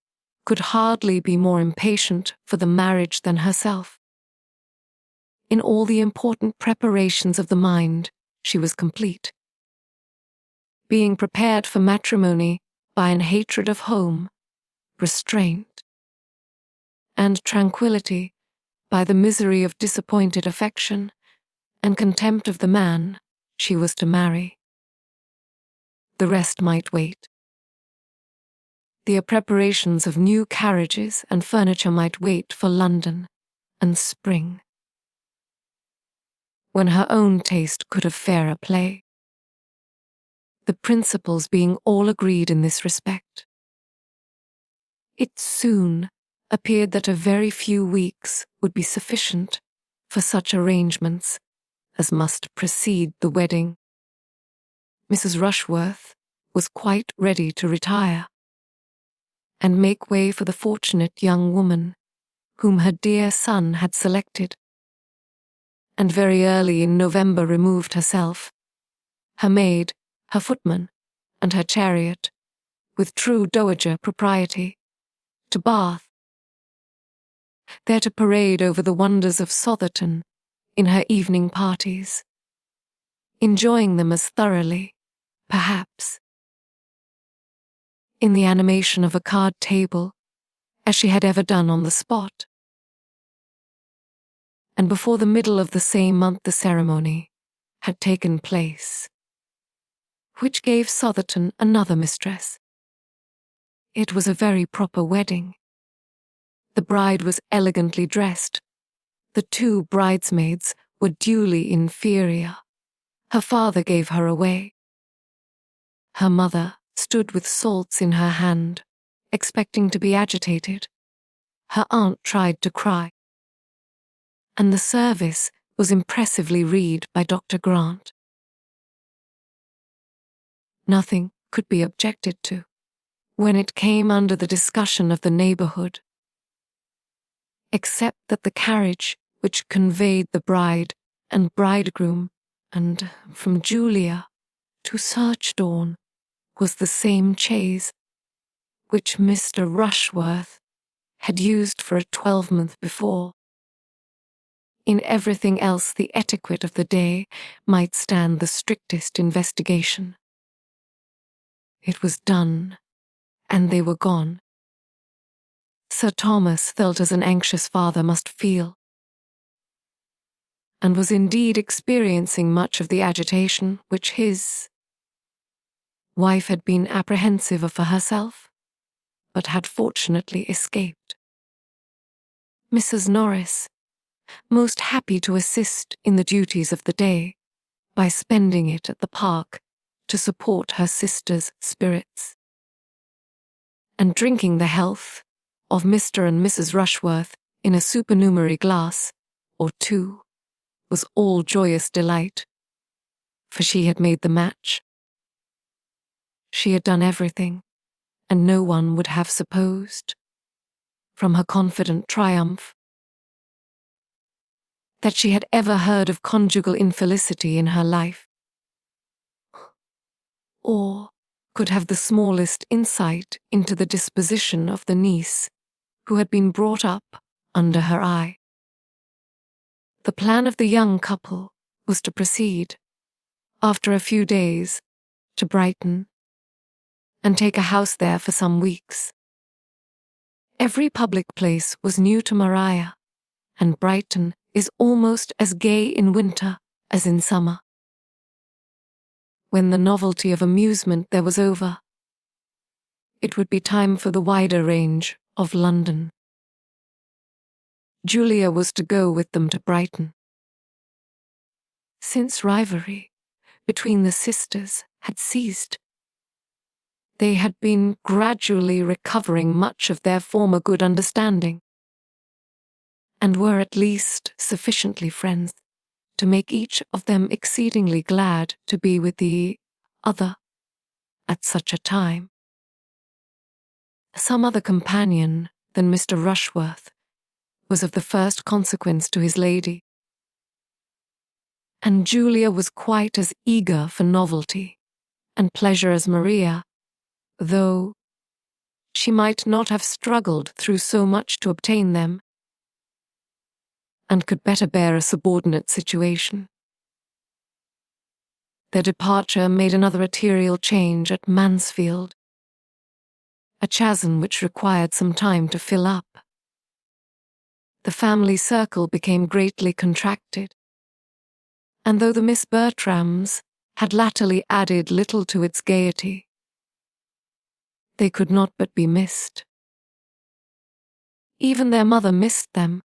could hardly be more impatient for the marriage than herself. In all the important preparations of the mind, she was complete. Being prepared for matrimony by an hatred of home, restraint, and tranquility by the misery of disappointed affection and contempt of the man she was to marry. The rest might wait. The preparations of new carriages and furniture might wait for London and spring, when her own taste could have fairer play. The principals being all agreed in this respect, it soon appeared that a very few weeks would be sufficient for such arrangements as must precede the wedding. Mrs. Rushworth was quite ready to retire, and make way for the fortunate young woman whom her dear son had selected, and very early in November removed herself, her maid, her footman, and her chariot, with true dowager propriety, to Bath, there to parade over the wonders of Southerton in her evening parties, enjoying them as thoroughly, perhaps, in the animation of a card table as she had ever done on the spot. And before the middle of the same month the ceremony had taken place, which gave Southerton another mistress. It was a very proper wedding. The bride was elegantly dressed. The two bridesmaids were duly inferior. Her father gave her away. Her mother stood with salts in her hand, expecting to be agitated. Her aunt tried to cry. And the service was impressively read by Dr. Grant. Nothing could be objected to when it came under the discussion of the neighbourhood, except that the carriage which conveyed the bride and bridegroom and from Julia to Surchdawn was the same chaise which Mr. Rushworth had used for a 12-month before. In everything else the etiquette of the day might stand the strictest investigation. It was done, and they were gone. Sir Thomas felt as an anxious father must feel, and was indeed experiencing much of the agitation which his wife had been apprehensive of for herself, but had fortunately escaped. Mrs. Norris, most happy to assist in the duties of the day by spending it at the park to support her sister's spirits, and drinking the health of Mr. and Mrs. Rushworth in a supernumerary glass or two, was all joyous delight, for she had made the match. She had done everything, and no one would have supposed, from her confident triumph, that she had ever heard of conjugal infelicity in her life, or could have the smallest insight into the disposition of the niece who had been brought up under her eye. The plan of the young couple was to proceed, after a few days, to Brighton and take a house there for some weeks. Every public place was new to Maria, and Brighton is almost as gay in winter as in summer. When the novelty of amusement there was over, it would be time for the wider range of London. Julia was to go with them to Brighton. Since rivalry between the sisters had ceased, they had been gradually recovering much of their former good understanding, and were at least sufficiently friends to make each of them exceedingly glad to be with the other at such a time. Some other companion than Mr. Rushworth was of the first consequence to his lady, and Julia was quite as eager for novelty and pleasure as Maria, though she might not have struggled through so much to obtain them, and could better bear a subordinate situation. Their departure made another arterial change at Mansfield, a chasm which required some time to fill up. The family circle became greatly contracted, and though the Miss Bertrams had latterly added little to its gaiety, they could not but be missed. Even their mother missed them,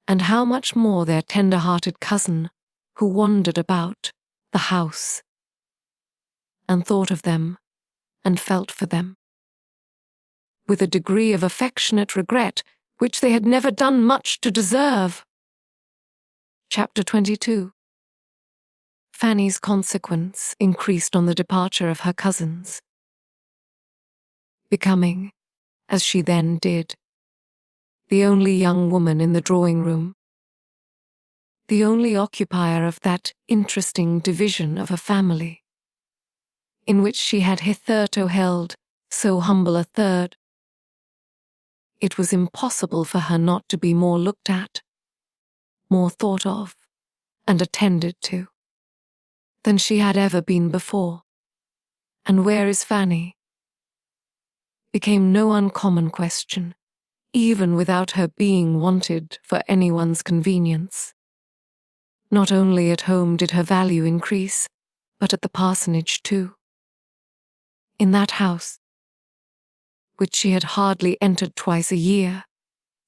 and how much more their tender-hearted cousin, who wandered about the house and thought of them and felt for them, with a degree of affectionate regret which they had never done much to deserve. Chapter 22. Fanny's consequence increased on the departure of her cousins, becoming, as she then did, the only young woman in the drawing-room, the only occupier of that interesting division of a family, in which she had hitherto held so humble a third. It was impossible for her not to be more looked at, more thought of, and attended to, than she had ever been before. And where is Fanny? Became no uncommon question, even without her being wanted for anyone's convenience. Not only at home did her value increase, but at the parsonage too. In that house, which she had hardly entered twice a year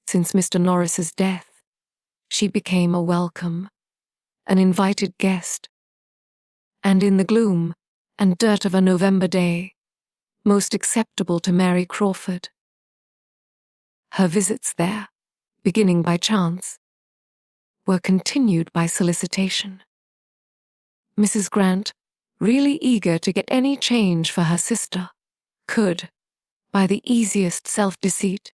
since Mr. Norris's death, she became a welcome, an invited guest, and in the gloom and dirt of a November day, most acceptable to Mary Crawford. Her visits there, beginning by chance, were continued by solicitation. Mrs. Grant, really eager to get any change for her sister, could, by the easiest self-deceit,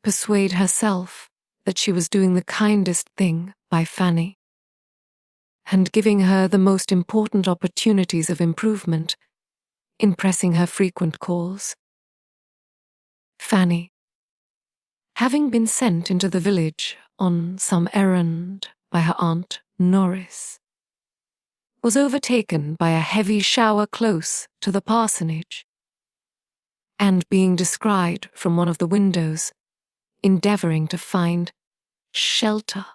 persuade herself that she was doing the kindest thing by Fanny, and giving her the most important opportunities of improvement in pressing her frequent calls. Fanny, having been sent into the village on some errand by her Aunt Norris, was overtaken by a heavy shower close to the parsonage, and being descried from one of the windows, endeavouring to find shelter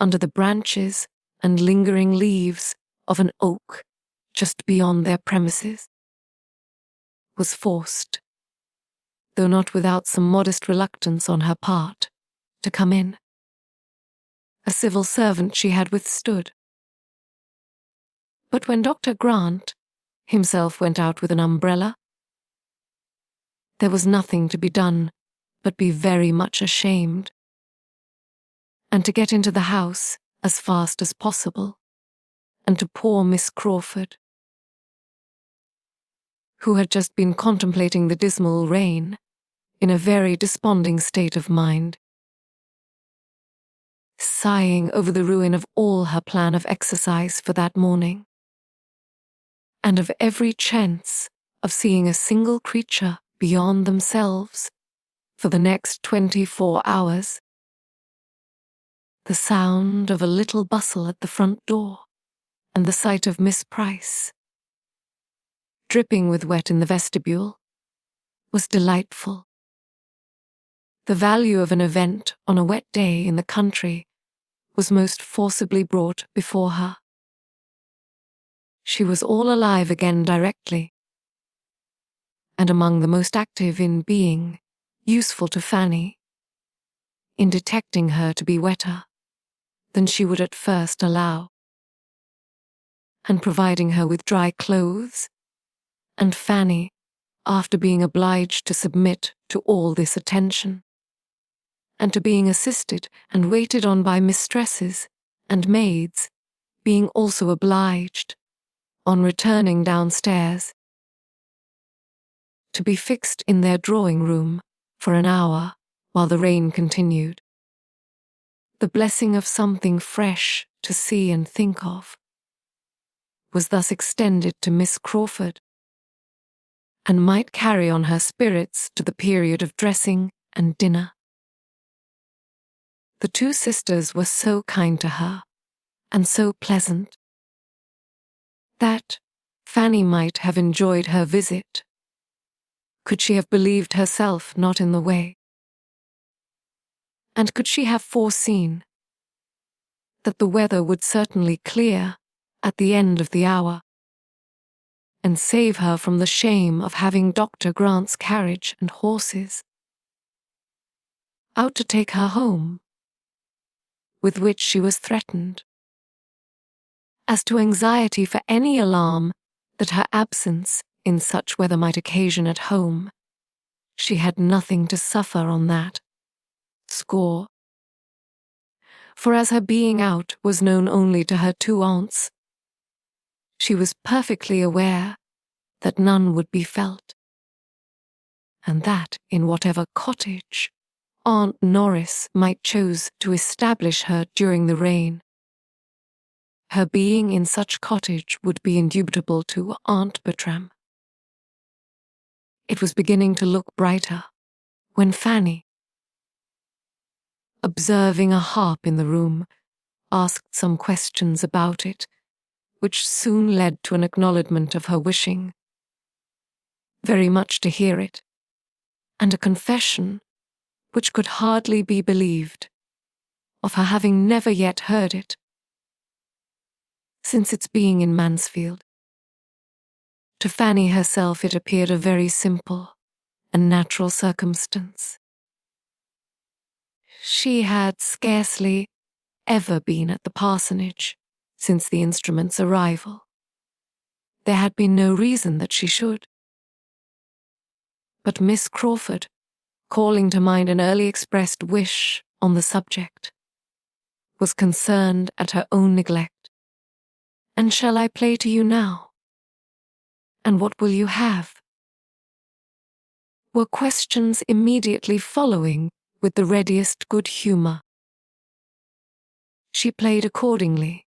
under the branches and lingering leaves of an oak just beyond their premises, was forced, though not without some modest reluctance on her part, to come in. A civil servant she had withstood. But when Dr. Grant himself went out with an umbrella, there was nothing to be done but be very much ashamed, and to get into the house as fast as possible, and to poor Miss Crawford, who had just been contemplating the dismal rain in a very desponding state of mind, sighing over the ruin of all her plan of exercise for that morning, and of every chance of seeing a single creature beyond themselves for the next 24 hours. The sound of a little bustle at the front door, and the sight of Miss Price, dripping with wet in the vestibule, was delightful. The value of an event on a wet day in the country was most forcibly brought before her. She was all alive again directly, and among the most active in being useful to Fanny, in detecting her to be wetter than she would at first allow, and providing her with dry clothes, and Fanny, after being obliged to submit to all this attention, and to being assisted and waited on by mistresses and maids, being also obliged, on returning downstairs, to be fixed in their drawing-room for an hour while the rain continued. The blessing of something fresh to see and think of was thus extended to Miss Crawford, and might carry on her spirits to the period of dressing and dinner. The two sisters were so kind to her, and so pleasant, that Fanny might have enjoyed her visit, could she have believed herself not in the way, and could she have foreseen that the weather would certainly clear at the end of the hour, and save her from the shame of having Dr. Grant's carriage and horses out to take her home, with which she was threatened. As to anxiety for any alarm that her absence in such weather might occasion at home, she had nothing to suffer on that score. For as her being out was known only to her two aunts, she was perfectly aware that none would be felt, and that in whatever cottage Aunt Norris might choose to establish her during the rain, her being in such cottage would be indubitable to Aunt Bertram. It was beginning to look brighter when Fanny, observing a harp in the room, asked some questions about it, which soon led to an acknowledgment of her wishing very much to hear it, and a confession, which could hardly be believed, of her having never yet heard it, since its being in Mansfield. To Fanny herself it appeared a very simple and natural circumstance. She had scarcely ever been at the parsonage since the instrument's arrival. There had been no reason that she should. But Miss Crawford, calling to mind an early expressed wish on the subject, was concerned at her own neglect. "And shall I play to you now? And what will you have?" were questions immediately following with the readiest good humour. She played accordingly,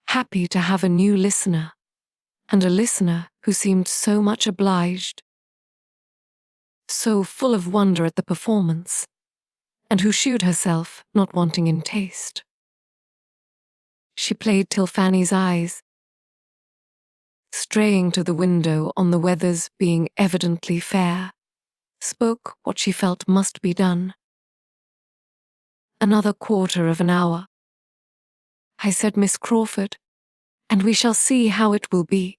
happy to have a new listener, and a listener who seemed so much obliged, so full of wonder at the performance, and who shewed herself not wanting in taste. She played till Fanny's eyes, straying to the window on the weather's being evidently fair, spoke what she felt must be done. "Another quarter of an hour," I said, "Miss Crawford, and we shall see how it will be.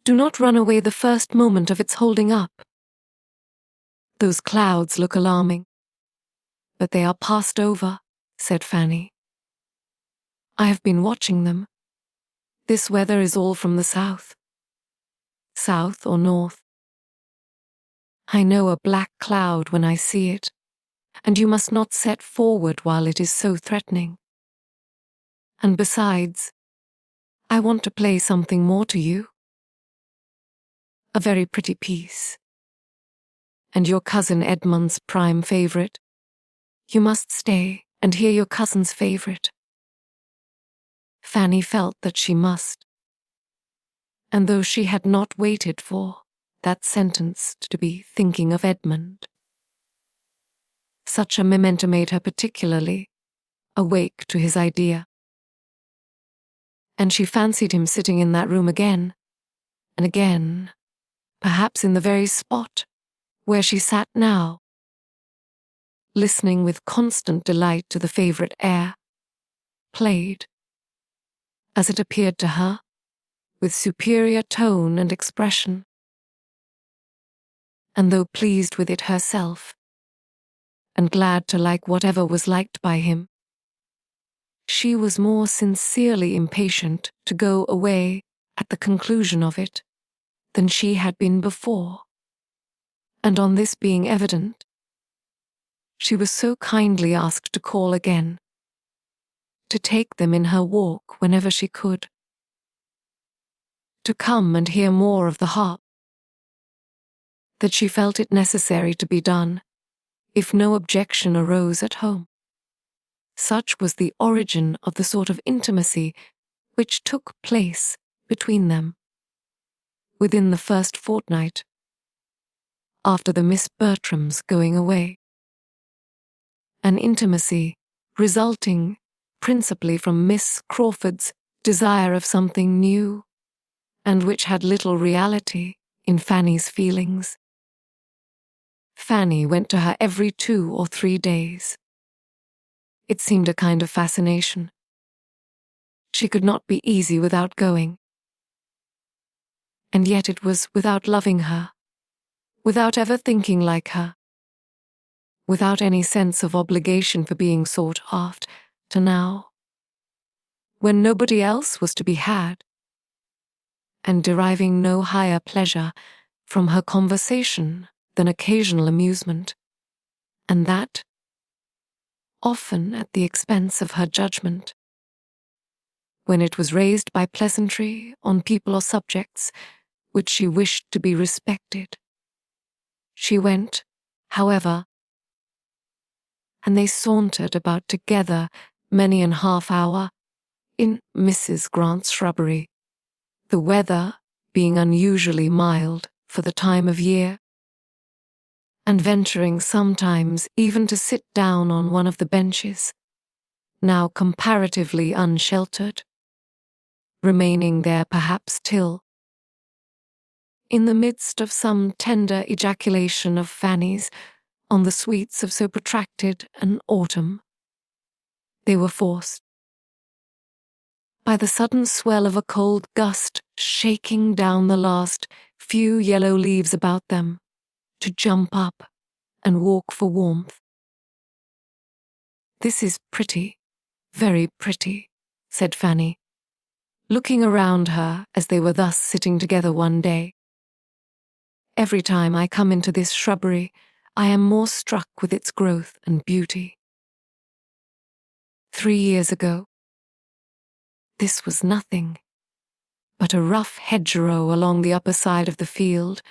Do not run away the first moment of its holding up. Those clouds look alarming, but they are passed over," said Fanny. "I have been watching them. This weather is all from the south. South or north. I know a black cloud when I see it, and you must not set forward while it is so threatening. And besides, I want to play something more to you. A very pretty piece, and your cousin Edmund's prime favourite. You must stay and hear your cousin's favourite." Fanny felt that she must, and though she had not waited for that sentence to be thinking of Edmund, such a memento made her particularly awake to his idea. and she fancied him sitting in that room again, and again, perhaps in the very spot where she sat now, listening with constant delight to the favorite air, played, as it appeared to her, with superior tone and expression. And though pleased with it herself, and glad to like whatever was liked by him, she was more sincerely impatient to go away at the conclusion of it than she had been before. And on this being evident, she was so kindly asked to call again, to take them in her walk whenever she could, to come and hear more of the harp, that she felt it necessary to be done, if no objection arose at home. Such was the origin of the sort of intimacy which took place between them within the first fortnight after the Miss Bertrams' going away. An intimacy resulting principally from Miss Crawford's desire of something new, and which had little reality in Fanny's feelings. Fanny went to her every 2 or 3 days. It seemed a kind of fascination. She could not be easy without going. And yet it was without loving her, without ever thinking like her, without any sense of obligation for being sought after, to now, when nobody else was to be had, and deriving no higher pleasure from her conversation than occasional amusement, and that often at the expense of her judgment, when it was raised by pleasantry on people or subjects which she wished to be respected. She went, however, and they sauntered about together many an half hour in Mrs. Grant's shrubbery, the weather being unusually mild for the time of year, and venturing sometimes even to sit down on one of the benches, now comparatively unsheltered, remaining there perhaps till, in the midst of some tender ejaculation of Fanny's on the sweets of so protracted an autumn, they were forced, by the sudden swell of a cold gust shaking down the last few yellow leaves about them, to jump up and walk for warmth. "This is pretty, very pretty," said Fanny, looking around her as they were thus sitting together one day. "Every time I come into this shrubbery, I am more struck with its growth and beauty. 3 years ago, this was nothing but a rough hedgerow along the upper side of the field,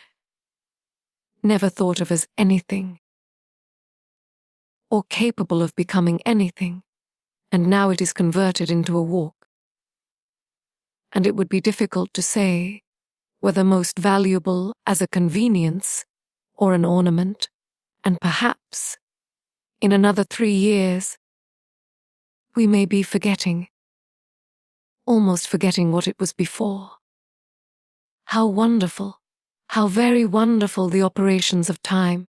never thought of as anything, or capable of becoming anything, and now it is converted into a walk. And it would be difficult to say whether most valuable as a convenience or an ornament, and perhaps, in another 3 years, we may be forgetting, almost forgetting what it was before. How wonderful, how very wonderful the operations of time,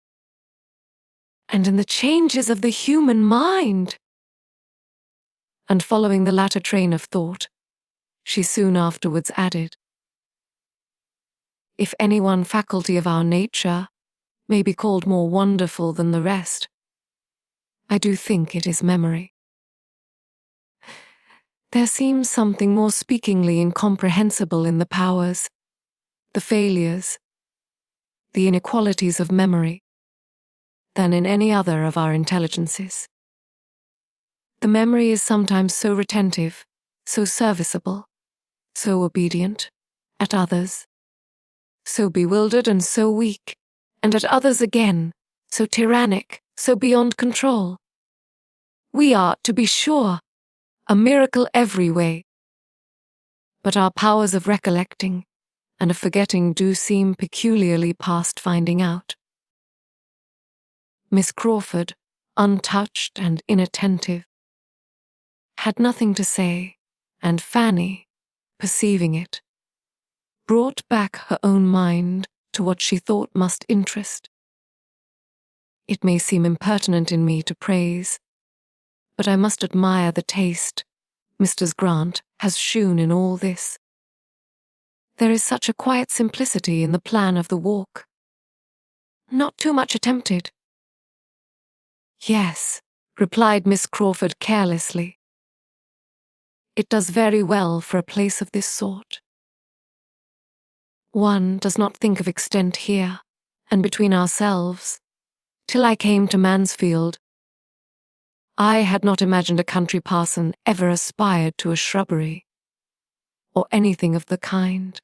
and in the changes of the human mind!" And following the latter train of thought, she soon afterwards added, "If any one faculty of our nature may be called more wonderful than the rest, I do think it is memory. There seems something more speakingly incomprehensible in the powers, the failures, the inequalities of memory, than in any other of our intelligences. The memory is sometimes so retentive, so serviceable, so obedient, at others, so bewildered and so weak, and at others again, so tyrannic, so beyond control. We are, to be sure, a miracle every way, but our powers of recollecting and of forgetting do seem peculiarly past finding out. Miss Crawford, untouched and inattentive, had nothing to say, and Fanny, perceiving it, brought back her own mind to what she thought must interest. It may seem impertinent in me to praise, but I must admire the taste Mr. Grant has shewn in all this. There is such a quiet simplicity in the plan of the walk. Not too much attempted. Yes, replied Miss Crawford carelessly. It does very well for a place of this sort. One does not think of extent here, and between ourselves, till I came to Mansfield. I had not imagined a country parson ever aspired to a shrubbery, or anything of the kind.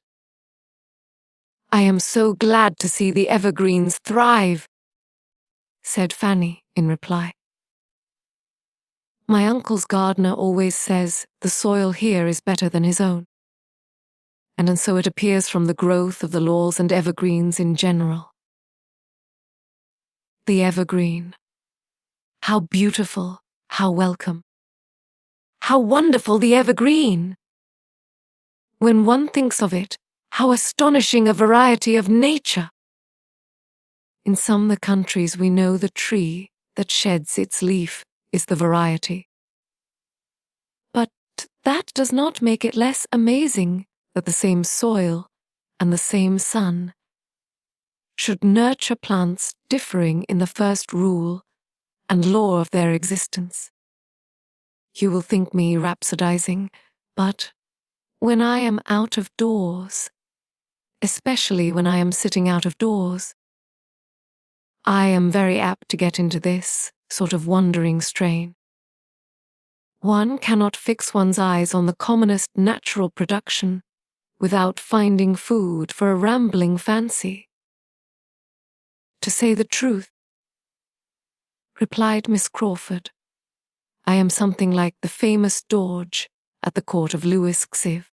I am so glad to see the evergreens thrive, said Fanny in reply. My uncle's gardener always says the soil here is better than his own, and so it appears from the growth of the laurels and evergreens in general. The evergreen. How beautiful, how welcome. How wonderful the evergreen! When one thinks of it, how astonishing a variety of nature! In some of the countries we know the tree that sheds its leaf is the variety. But that does not make it less amazing that the same soil and the same sun should nurture plants differing in the first rule and law of their existence. You will think me rhapsodizing, but when I am out of doors, especially when I am sitting out of doors, I am very apt to get into this sort of wandering strain. One cannot fix one's eyes on the commonest natural production without finding food for a rambling fancy. To say the truth, replied Miss Crawford, I am something like the famous Doge at the court of Louis Xiv,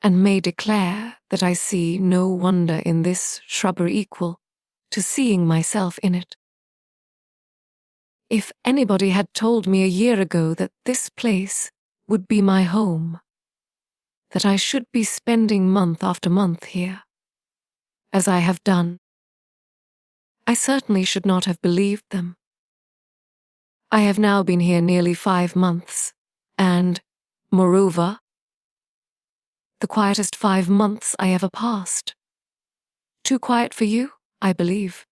and may declare that I see no wonder in this shrubbery equal to seeing myself in it. If anybody had told me a year ago that this place would be my home, that I should be spending month after month here, as I have done, I certainly should not have believed them. I have now been here nearly 5 months, and, moreover, the quietest 5 months I ever passed. Too quiet for you, I believe.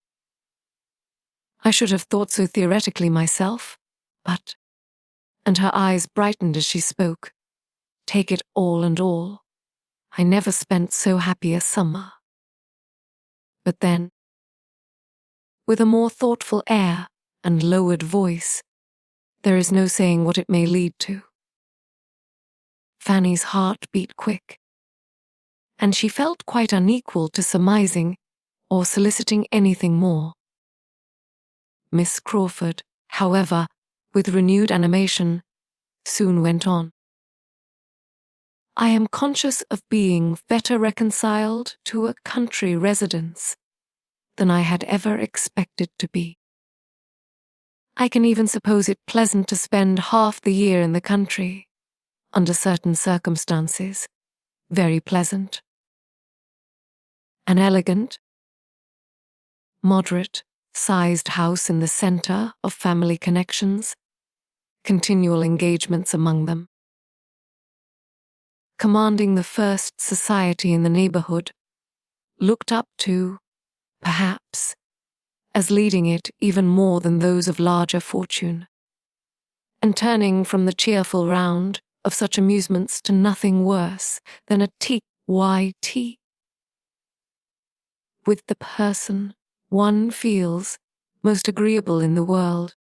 I should have thought so theoretically myself, but, and her eyes brightened as she spoke, take it all and all, I never spent so happy a summer. But then, with a more thoughtful air and lowered voice, there is no saying what it may lead to. Fanny's heart beat quick, and she felt quite unequal to surmising or soliciting anything more. Miss Crawford, however, with renewed animation, soon went on. I am conscious of being better reconciled to a country residence than I had ever expected to be. I can even suppose it pleasant to spend half the year in the country, under certain circumstances, very pleasant. An elegant, moderate-sized house in the centre of family connections, continual engagements among them, commanding the first society in the neighbourhood, looked up to, perhaps, as leading it even more than those of larger fortune, and turning from the cheerful round of such amusements to nothing worse than a TYT. With the person one feels most agreeable in the world.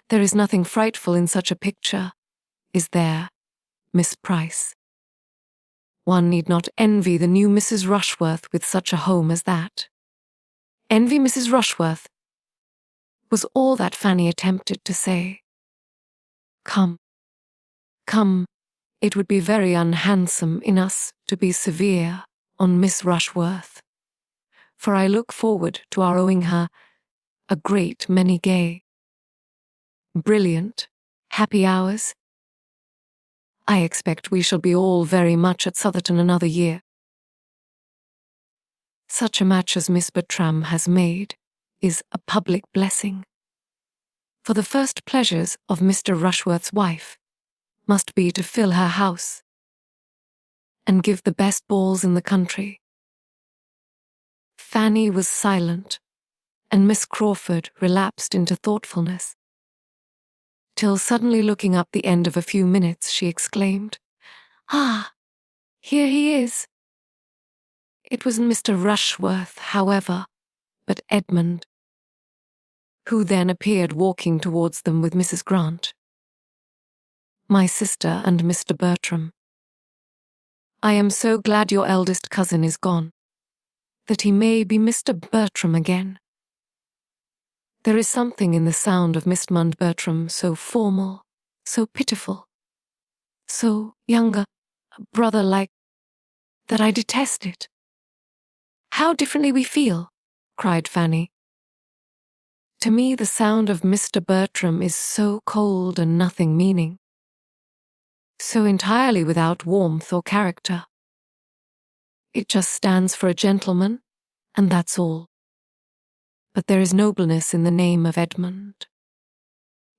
There is nothing frightful in such a picture, is there, Miss Price? One need not envy the new Mrs. Rushworth with such a home as that. Envy Mrs. Rushworth, was all that Fanny attempted to say. Come, it would be very unhandsome in us to be severe on Miss Rushworth, for I look forward to our owing her a great many gay, brilliant, happy hours. I expect we shall be all very much at Southerton another year. Such a match as Miss Bertram has made is a public blessing. For the first pleasures of Mr. Rushworth's wife must be to fill her house and give the best balls in the country. Fanny was silent, and Miss Crawford relapsed into thoughtfulness, till suddenly looking up the end of a few minutes, she exclaimed, "Ah, here he is." It wasn't Mr. Rushworth, however, but Edmund, who then appeared walking towards them with Mrs. Grant, my sister, and Mr. Bertram. "I am so glad your eldest cousin is gone, that he may be Mr. Bertram again." There is something in the sound of Mr. Bertram so formal, so pitiful, so younger, brother-like, that I detest it. "How differently we feel," cried Fanny. "To me the sound of Mr. Bertram is so cold and nothing meaning, so entirely without warmth or character. It just stands for a gentleman, and that's all. But there is nobleness in the name of Edmund.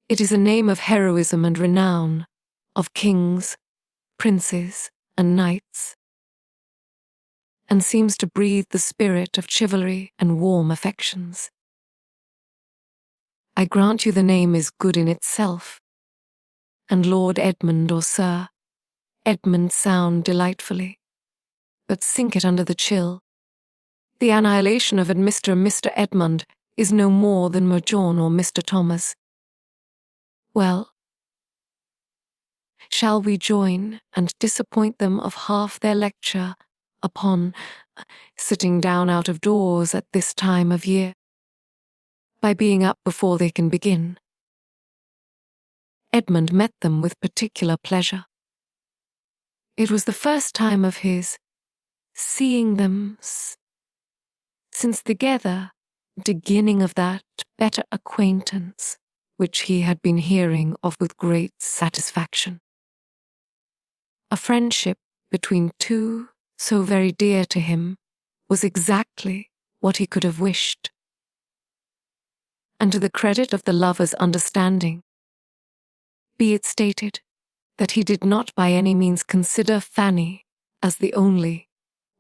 It is a name of heroism and renown, of kings, princes, and knights, and seems to breathe the spirit of chivalry and warm affections. I grant you the name is good in itself, and Lord Edmund or Sir Edmund sound delightfully, but sink it under the chill. The annihilation of Mr. Edmund is no more than John or Mr. Thomas. Well, shall we join and disappoint them of half their lecture upon sitting down out of doors at this time of year, by being up before they can begin?" Edmund met them with particular pleasure. It was the first time of his seeing them since together, beginning of that better acquaintance which he had been hearing of with great satisfaction. A friendship between two so very dear to him was exactly what he could have wished. And to the credit of the lover's understanding, be it stated that he did not by any means consider Fanny as the only,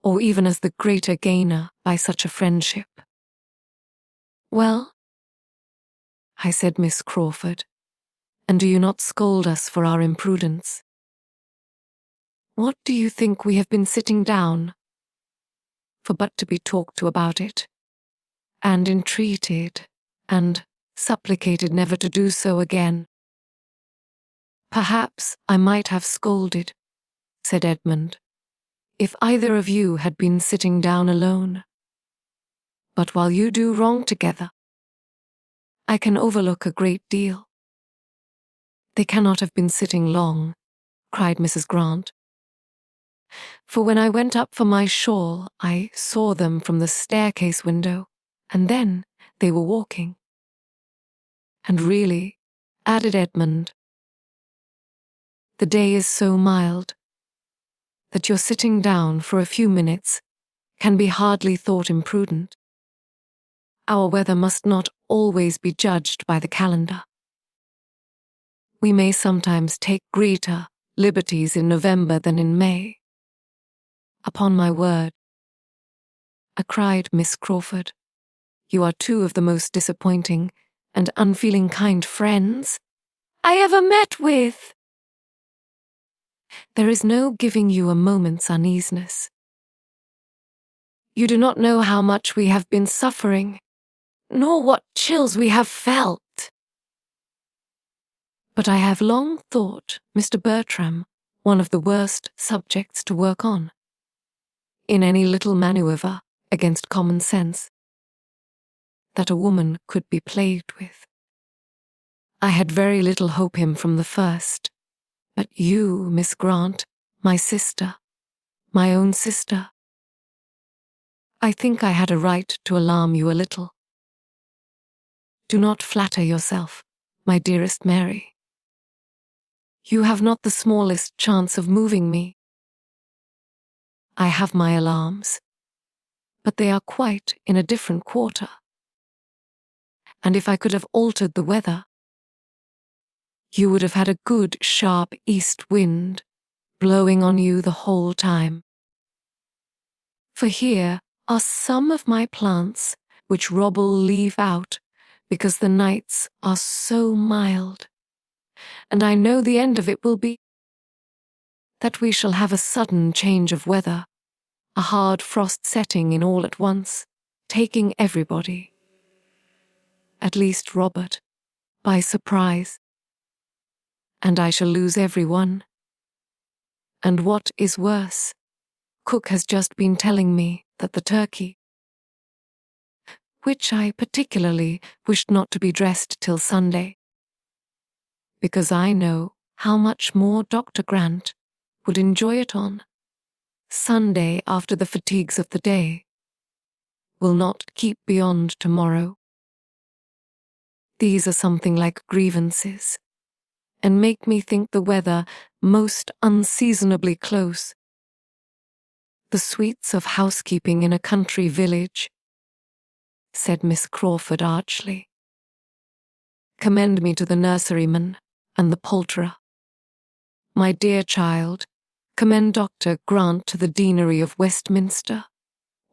or even as the greater gainer by such a friendship. "Well," I said, "Miss Crawford, and do you not scold us for our imprudence? What do you think we have been sitting down for but to be talked to about it, and entreated and supplicated never to do so again?" "Perhaps I might have scolded," said Edmund, "if either of you had been sitting down alone. But while you do wrong together, I can overlook a great deal." "They cannot have been sitting long," cried Mrs. Grant, "for when I went up for my shawl, I saw them from the staircase window, and then they were walking. And really," added Edmund, "the day is so mild that your sitting down for a few minutes can be hardly thought imprudent. Our weather must not always be judged by the calendar. We may sometimes take greater liberties in November than in May." "Upon my word," cried Miss Crawford, "you are two of the most disappointing and unfeeling kind friends I ever met with. There is no giving you a moment's uneasiness. You do not know how much we have been suffering, nor what chills we have felt. But I have long thought Mr. Bertram one of the worst subjects to work on, in any little manoeuvre against common sense, that a woman could be plagued with. I had very little hope him from the first, but you, Miss Grant, my sister, my own sister, I think I had a right to alarm you a little. Do not flatter yourself, my dearest Mary. You have not the smallest chance of moving me. I have my alarms, but they are quite in a different quarter. And if I could have altered the weather, you would have had a good sharp east wind blowing on you the whole time. For here are some of my plants which Rob will leave out because the nights are so mild, and I know the end of it will be that we shall have a sudden change of weather, a hard frost setting in all at once, taking everybody, at least Robert, by surprise, and I shall lose everyone. And what is worse, Cook has just been telling me that the turkey, which I particularly wished not to be dressed till Sunday, because I know how much more Dr. Grant would enjoy it on Sunday after the fatigues of the day, will not keep beyond tomorrow. These are something like grievances, and make me think the weather most unseasonably close. The sweets of housekeeping in a country village, said Miss Crawford archly. Commend me to the nurseryman and the poulterer. My dear child, commend Dr. Grant to the Deanery of Westminster,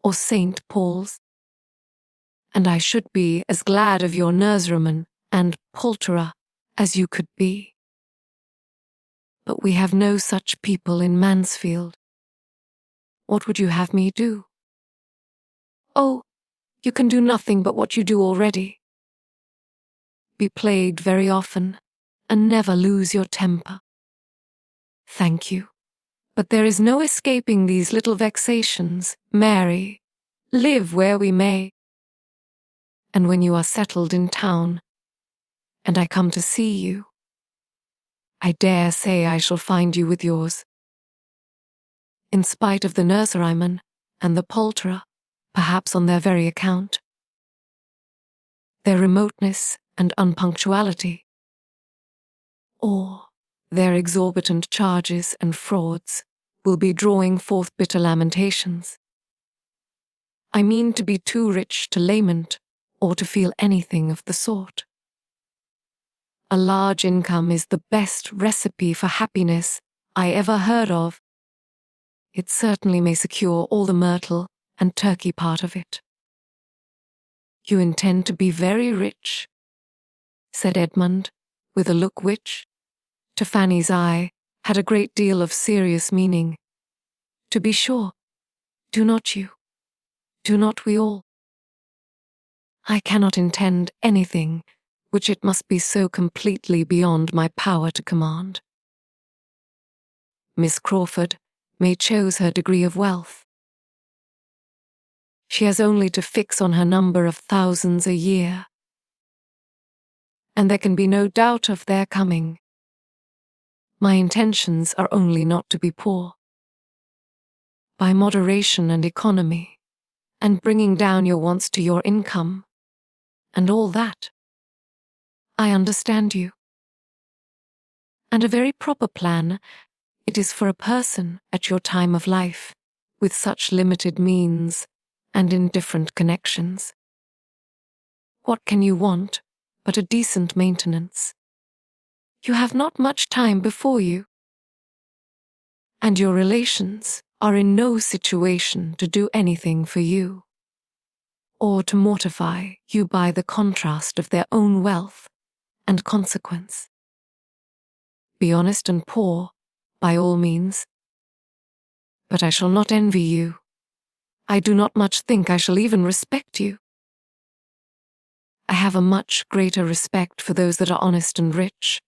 or St. Paul's, and I should be as glad of your nurseryman and poulterer as you could be. But we have no such people in Mansfield. What would you have me do? Oh, you can do nothing but what you do already. Be plagued very often, and never lose your temper. Thank you, but there is no escaping these little vexations, Mary, live where we may. And when you are settled in town, and I come to see you, I dare say I shall find you with yours. In spite of the nurseryman and the poulterer, perhaps on their very account, their remoteness and unpunctuality, or their exorbitant charges and frauds, will be drawing forth bitter lamentations. I mean to be too rich to lament or to feel anything of the sort. A large income is the best recipe for happiness I ever heard of. It certainly may secure all the myrtle and turkey part of it. You intend to be very rich, said Edmund, with a look which, to Fanny's eye, had a great deal of serious meaning. To be sure, do not you? Do not we all? I cannot intend anything which it must be so completely beyond my power to command. Miss Crawford may choose her degree of wealth. She has only to fix on her number of thousands a year, and there can be no doubt of their coming. My intentions are only not to be poor. By moderation and economy, and bringing down your wants to your income, and all that, I understand you. And a very proper plan it is for a person at your time of life, with such limited means and in different connections. What can you want but a decent maintenance? You have not much time before you, and your relations are in no situation to do anything for you, or to mortify you by the contrast of their own wealth and consequence. Be honest and poor, by all means, but I shall not envy you. I do not much think I shall even respect you. I have a much greater respect for those that are honest and rich.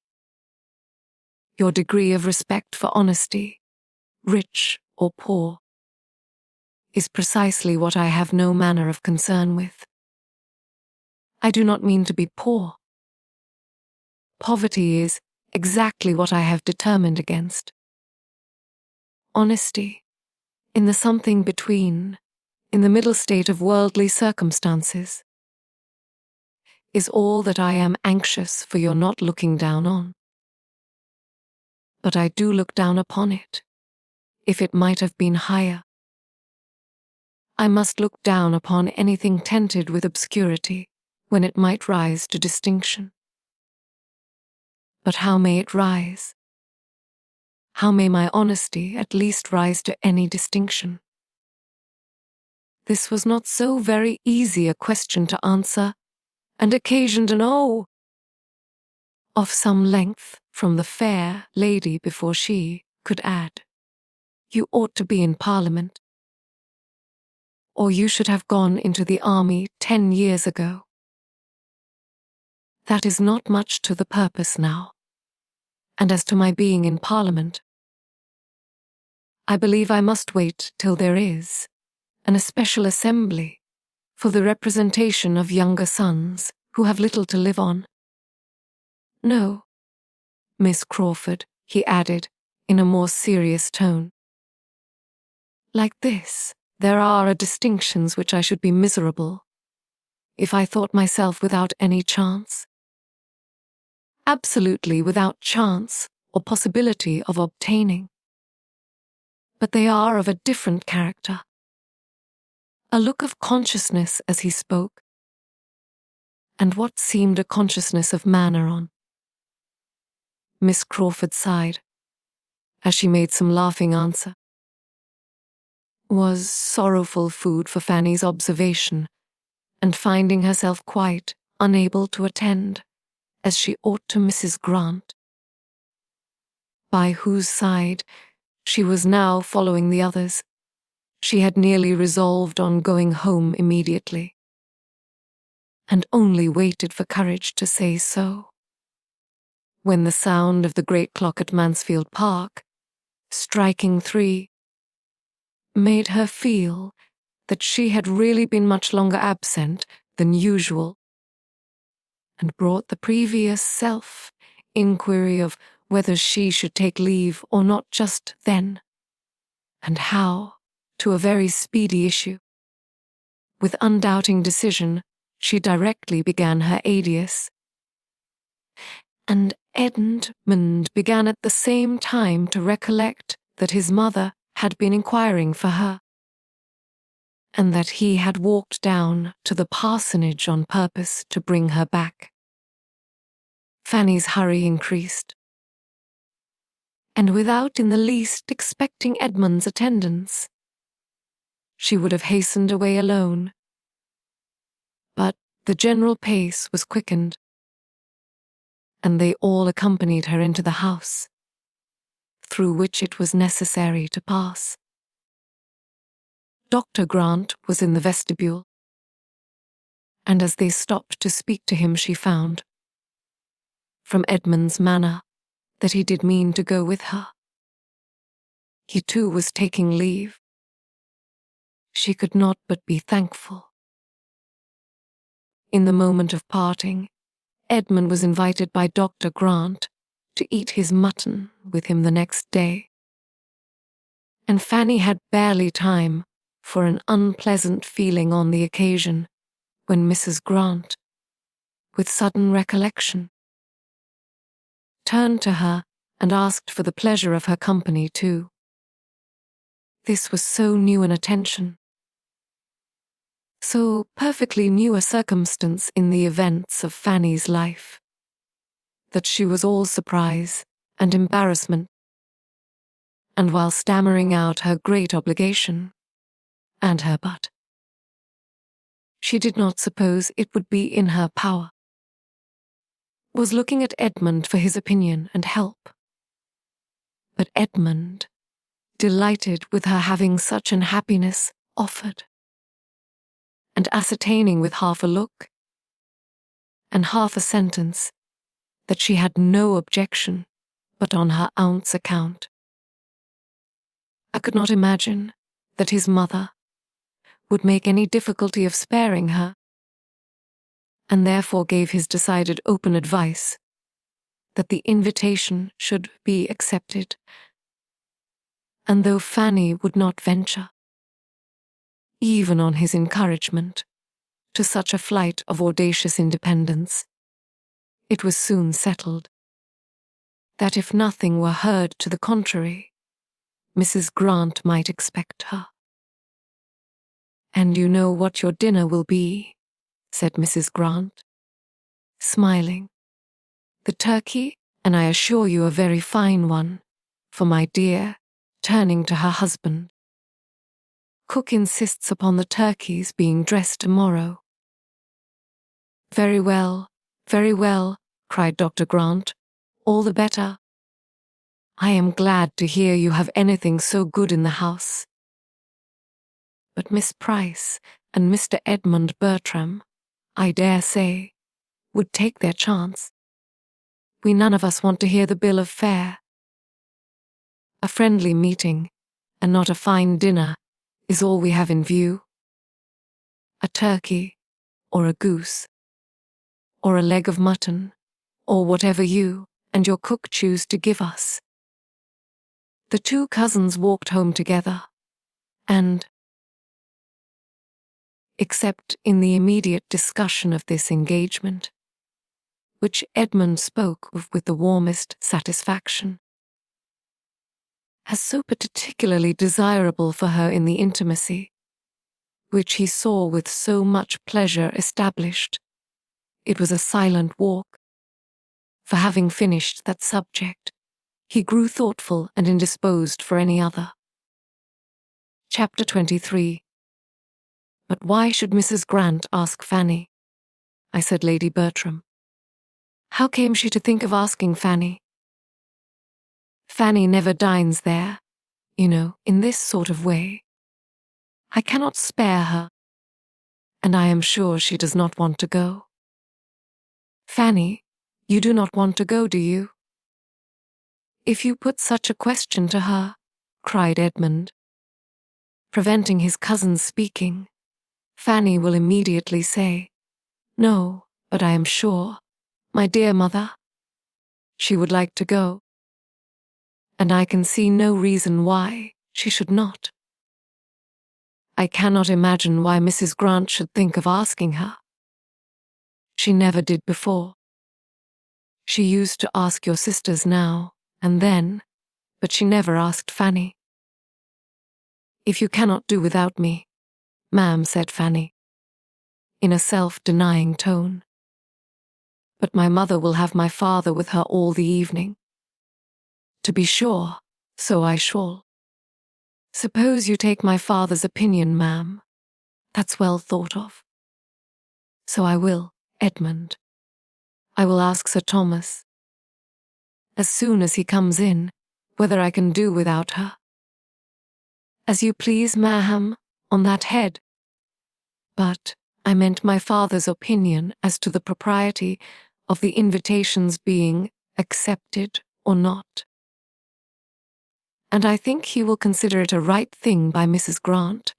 Your degree of respect for honesty, rich or poor, is precisely what I have no manner of concern with. I do not mean to be poor. Poverty is exactly what I have determined against. Honesty, in the something between, in the middle state of worldly circumstances, is all that I am anxious for your not looking down on. But I do look down upon it, if it might have been higher. I must look down upon anything tainted with obscurity, when it might rise to distinction. But how may it rise? How may my honesty at least rise to any distinction? This was not so very easy a question to answer, and occasioned an "oh" of some length from the fair lady before she could add, "You ought to be in Parliament, or you should have gone into the army 10 years ago. That is not much to the purpose now. And as to my being in Parliament, I believe I must wait till there is an especial assembly for the representation of younger sons who have little to live on. No, Miss Crawford," he added in a more serious tone. "Like this, there are distinctions which I should be miserable if I thought myself without any chance. Absolutely without chance or possibility of obtaining. But they are of a different character." A look of consciousness as he spoke, and what seemed a consciousness of manner on Miss Crawford's side, as she made some laughing answer, was sorrowful food for Fanny's observation, and finding herself quite unable to attend, as she ought, to Mrs. Grant, by whose side she was now following the others, she had nearly resolved on going home immediately, and only waited for courage to say so, when the sound of the great clock at Mansfield Park, striking 3, made her feel that she had really been much longer absent than usual, and brought the previous self-inquiry of whether she should take leave or not just then, and how, to a very speedy issue. With undoubting decision, she directly began her adieux, and Edmund began at the same time to recollect that his mother had been inquiring for her, and that he had walked down to the parsonage on purpose to bring her back. Fanny's hurry increased, and without in the least expecting Edmund's attendance, she would have hastened away alone. But the general pace was quickened, and they all accompanied her into the house, through which it was necessary to pass. Dr. Grant was in the vestibule, and as they stopped to speak to him, she found, from Edmund's manner, that he did mean to go with her. He too was taking leave. She could not but be thankful. In the moment of parting, Edmund was invited by Dr. Grant to eat his mutton with him the next day, and Fanny had barely time for an unpleasant feeling on the occasion when Mrs. Grant, with sudden recollection, turned to her and asked for the pleasure of her company too. This was so new an attention, so perfectly new a circumstance in the events of Fanny's life, that she was all surprise and embarrassment, and while stammering out her great obligation, and her but, she did not suppose it would be in her power, was looking at Edmund for his opinion and help. But Edmund, delighted with her having such an happiness, offered, and ascertaining with half a look and half a sentence that she had no objection but on her aunt's account. I could not imagine that his mother would make any difficulty of sparing her, and therefore gave his decided open advice that the invitation should be accepted, and though Fanny would not venture, even on his encouragement, to such a flight of audacious independence, it was soon settled that if nothing were heard to the contrary, Mrs. Grant might expect her. "And you know what your dinner will be," said Mrs. Grant, smiling. "The turkey, and I assure you a very fine one, for my dear," turning to her husband. "Cook insists upon the turkey's being dressed tomorrow." Very well," cried Dr. Grant. "All the better. I am glad to hear you have anything so good in the house. But Miss Price and Mr. Edmund Bertram, I dare say, would take their chance. We none of us want to hear the bill of fare. A friendly meeting, and not a fine dinner, is all we have in view. A turkey, or a goose, or a leg of mutton, or whatever you and your cook choose to give us." The two cousins walked home together, and, except in the immediate discussion of this engagement, which Edmund spoke of with the warmest satisfaction, as so particularly desirable for her in the intimacy, which he saw with so much pleasure established, it was a silent walk. For having finished that subject, he grew thoughtful and indisposed for any other. Chapter 23. "But why should Mrs. Grant ask Fanny?" I said Lady Bertram. "How came she to think of asking Fanny? Fanny never dines there, you know, in this sort of way. I cannot spare her, and I am sure she does not want to go. Fanny, you do not want to go, do you?" "If you put such a question to her," cried Edmund, preventing his cousin's speaking, "Fanny will immediately say, 'No, but I am sure, my dear mother, she would like to go, and I can see no reason why she should not.' I cannot imagine why Mrs. Grant should think of asking her. She never did before. She used to ask your sisters now and then, but she never asked Fanny." "If you cannot do without me, ma'am," said Fanny, in a self-denying tone, "but my mother will have my father with her all the evening." "To be sure, so I shall. Suppose you take my father's opinion, ma'am. That's well thought of." "So I will, Edmund. I will ask Sir Thomas, as soon as he comes in, whether I can do without her." "As you please, ma'am, on that head. But I meant my father's opinion as to the propriety of the invitation's being accepted or not. And I think he will consider it a right thing by Mrs. Grant,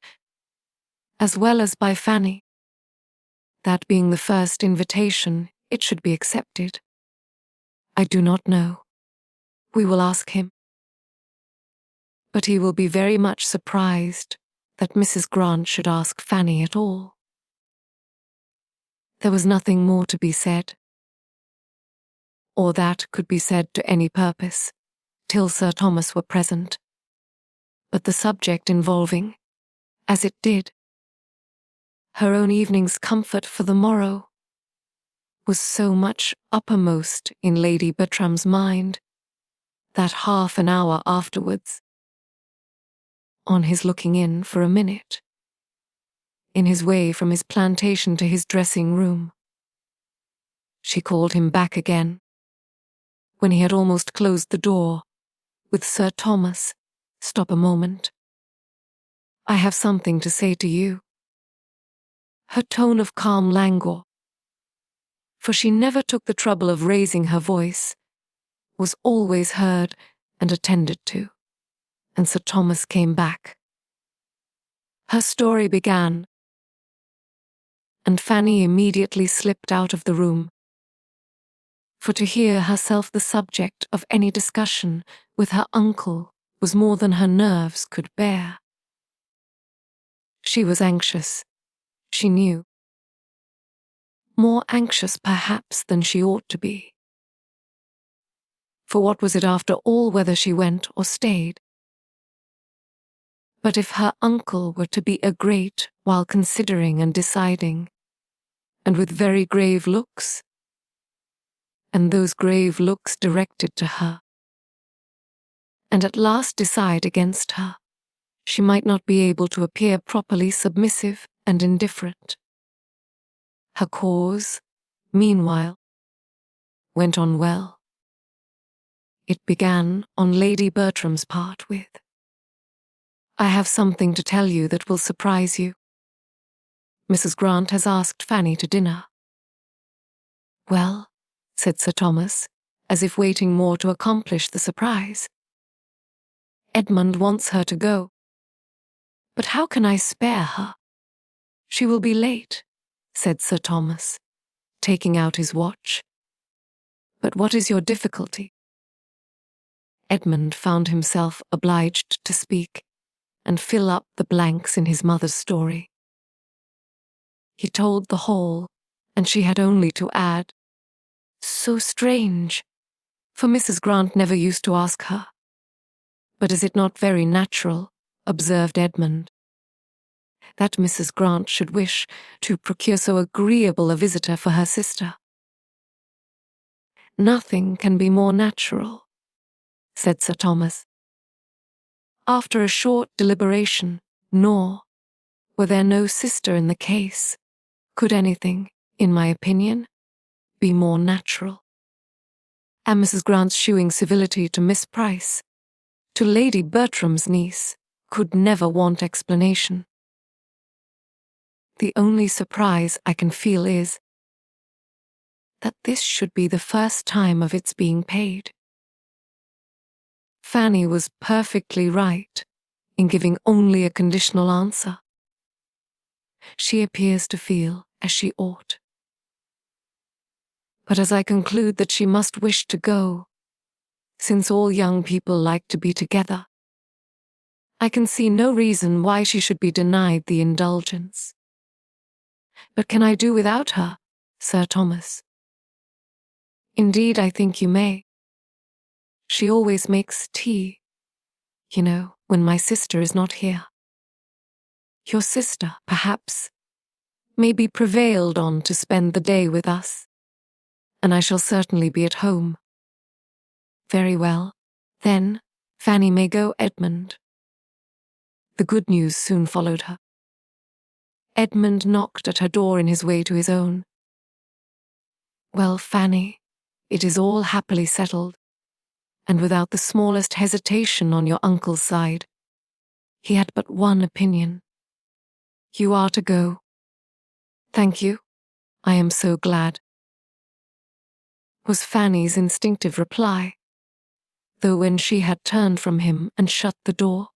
as well as by Fanny. That being the first invitation, it should be accepted. I do not know. We will ask him. But he will be very much surprised that Mrs. Grant should ask Fanny at all." There was nothing more to be said, or that could be said to any purpose, till Sir Thomas were present. But the subject involving, as it did, her own evening's comfort for the morrow, was so much uppermost in Lady Bertram's mind that half an hour afterwards, on his looking in for a minute, in his way from his plantation to his dressing-room, she called him back again, when he had almost closed the door, with Sir Thomas, "Stop a moment. I have something to say to you." Her tone of calm languor, for she never took the trouble of raising her voice, was always heard and attended to, and Sir Thomas came back. Her story began, and Fanny immediately slipped out of the room, for to hear herself the subject of any discussion with her uncle was more than her nerves could bear. She was anxious, she knew. More anxious perhaps than she ought to be. For what was it after all whether she went or stayed? But if her uncle were to be a great while considering and deciding, and with very grave looks, and those grave looks directed to her, and at last decide against her, she might not be able to appear properly submissive and indifferent. Her cause, meanwhile, went on well. It began on Lady Bertram's part with, "I have something to tell you that will surprise you. Mrs. Grant has asked Fanny to dinner." "Well," said Sir Thomas, as if waiting more to accomplish the surprise. "Edmund wants her to go. But how can I spare her? She will be late," said Sir Thomas, taking out his watch. "But what is your difficulty?" Edmund found himself obliged to speak and fill up the blanks in his mother's story. He told the whole, and she had only to add, "So strange, for Mrs. Grant never used to ask her." "But is it not very natural," observed Edmund, "that Mrs. Grant should wish to procure so agreeable a visitor for her sister?" "Nothing can be more natural," said Sir Thomas. After a short deliberation, nor, were there no sister in the case, could anything, in my opinion, be more natural. And Mrs. Grant's shewing civility to Miss Price, to Lady Bertram's niece, could never want explanation. The only surprise I can feel is that this should be the first time of its being paid. Fanny was perfectly right in giving only a conditional answer. She appears to feel as she ought. But as I conclude that she must wish to go, since all young people like to be together, I can see no reason why she should be denied the indulgence. But can I do without her, Sir Thomas? Indeed, I think you may. She always makes tea, you know, when my sister is not here. Your sister, perhaps, may be prevailed on to spend the day with us, and I shall certainly be at home. Very well, then, Fanny may go, Edmund. The good news soon followed her. Edmund knocked at her door in his way to his own. "Well, Fanny, it is all happily settled, and without the smallest hesitation on your uncle's side. He had but one opinion. You are to go." "Thank you. I am so glad," was Fanny's instinctive reply, though when she had turned from him and shut the door,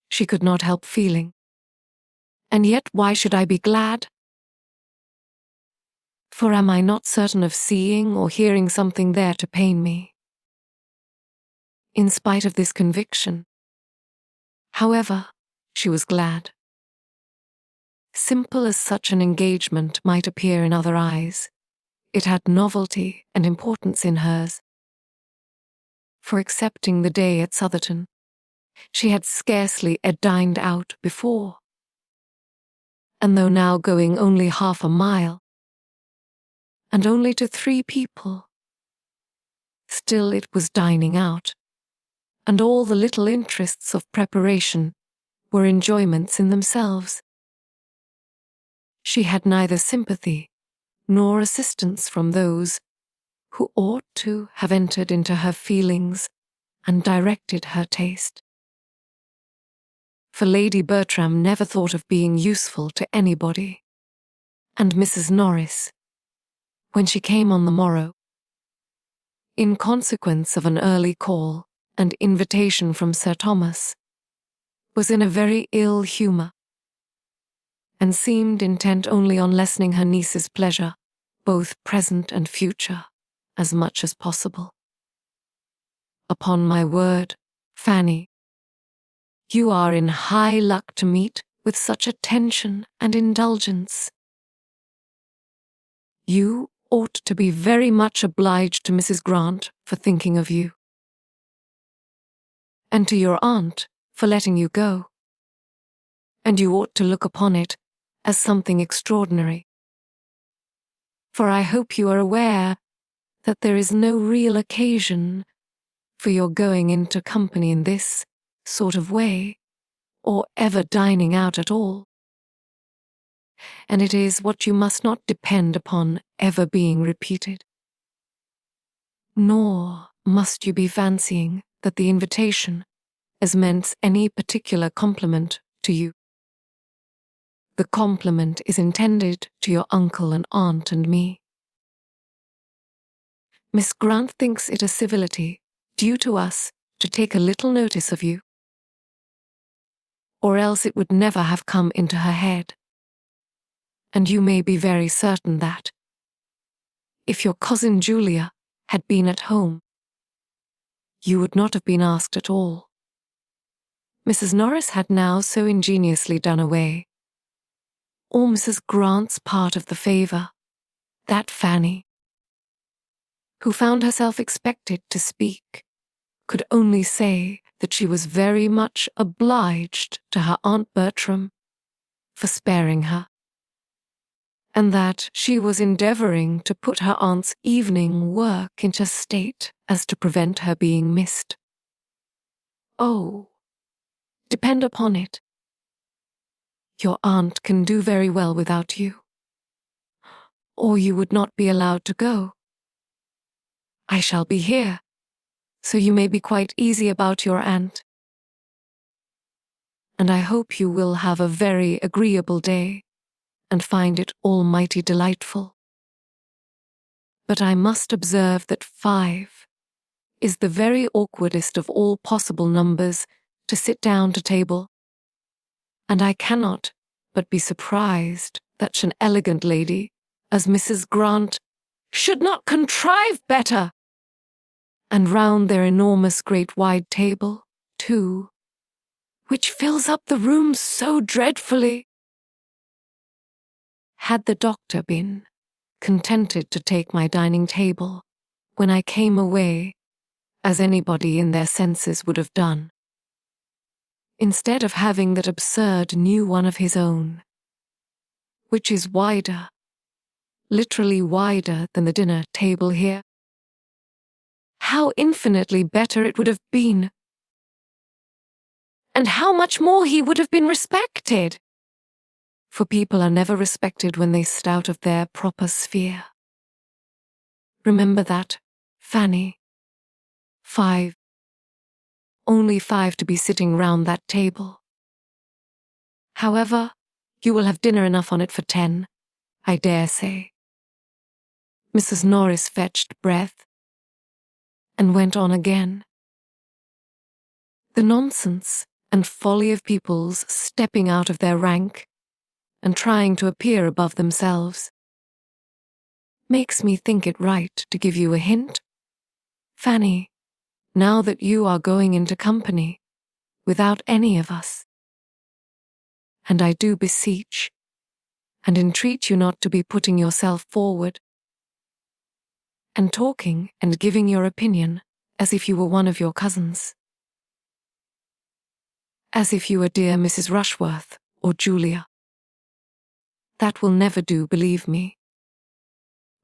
she could not help feeling, "And yet why should I be glad? For am I not certain of seeing or hearing something there to pain me?" In spite of this conviction, however, she was glad. Simple as such an engagement might appear in other eyes, it had novelty and importance in hers. For excepting the day at Southerton, she had scarcely dined out before. And though now going only half a mile, and only to 3 people, still it was dining out, and all the little interests of preparation were enjoyments in themselves. She had neither sympathy nor assistance from those who ought to have entered into her feelings and directed her taste. For Lady Bertram never thought of being useful to anybody, and Mrs. Norris, when she came on the morrow, in consequence of an early call and invitation from Sir Thomas, was in a very ill humour, and seemed intent only on lessening her niece's pleasure, both present and future, as much as possible. Upon my word, Fanny, you are in high luck to meet with such attention and indulgence. You ought to be very much obliged to Mrs. Grant for thinking of you, and to your aunt for letting you go. And you ought to look upon it as something extraordinary. For I hope you are aware that there is no real occasion for your going into company in this sort of way, or ever dining out at all. And it is what you must not depend upon ever being repeated. Nor must you be fancying that the invitation has meant any particular compliment to you. The compliment is intended to your uncle and aunt and me. Miss Grant thinks it a civility due to us to take a little notice of you, or else it would never have come into her head. And you may be very certain that, if your cousin Julia had been at home, you would not have been asked at all. Mrs. Norris had now so ingeniously done away all Mrs. Grant's part of the favour, that Fanny, who found herself expected to speak, could only say that she was very much obliged to her Aunt Bertram for sparing her, and that she was endeavouring to put her aunt's evening work into state as to prevent her being missed. Oh, depend upon it, your aunt can do very well without you, or you would not be allowed to go. I shall be here, so you may be quite easy about your aunt. And I hope you will have a very agreeable day and find it almighty delightful. But I must observe that 5 is the very awkwardest of all possible numbers to sit down to table, and I cannot but be surprised that such an elegant lady as Mrs. Grant should not contrive better. And round their enormous great wide table, too, which fills up the room so dreadfully. Had the doctor been contented to take my dining table when I came away, as anybody in their senses would have done, instead of having that absurd new one of his own, which is wider, literally wider than the dinner table here, how infinitely better it would have been, and how much more he would have been respected. For people are never respected when they step out of their proper sphere. Remember that, Fanny. 5. Only 5 to be sitting round that table. However, you will have dinner enough on it for 10, I dare say. Mrs. Norris fetched breath and went on again. The nonsense and folly of people's stepping out of their rank and trying to appear above themselves makes me think it right to give you a hint, Fanny, now that you are going into company without any of us. And I do beseech and entreat you not to be putting yourself forward and talking and giving your opinion as if you were one of your cousins, as if you were dear Mrs. Rushworth or Julia. That will never do, believe me.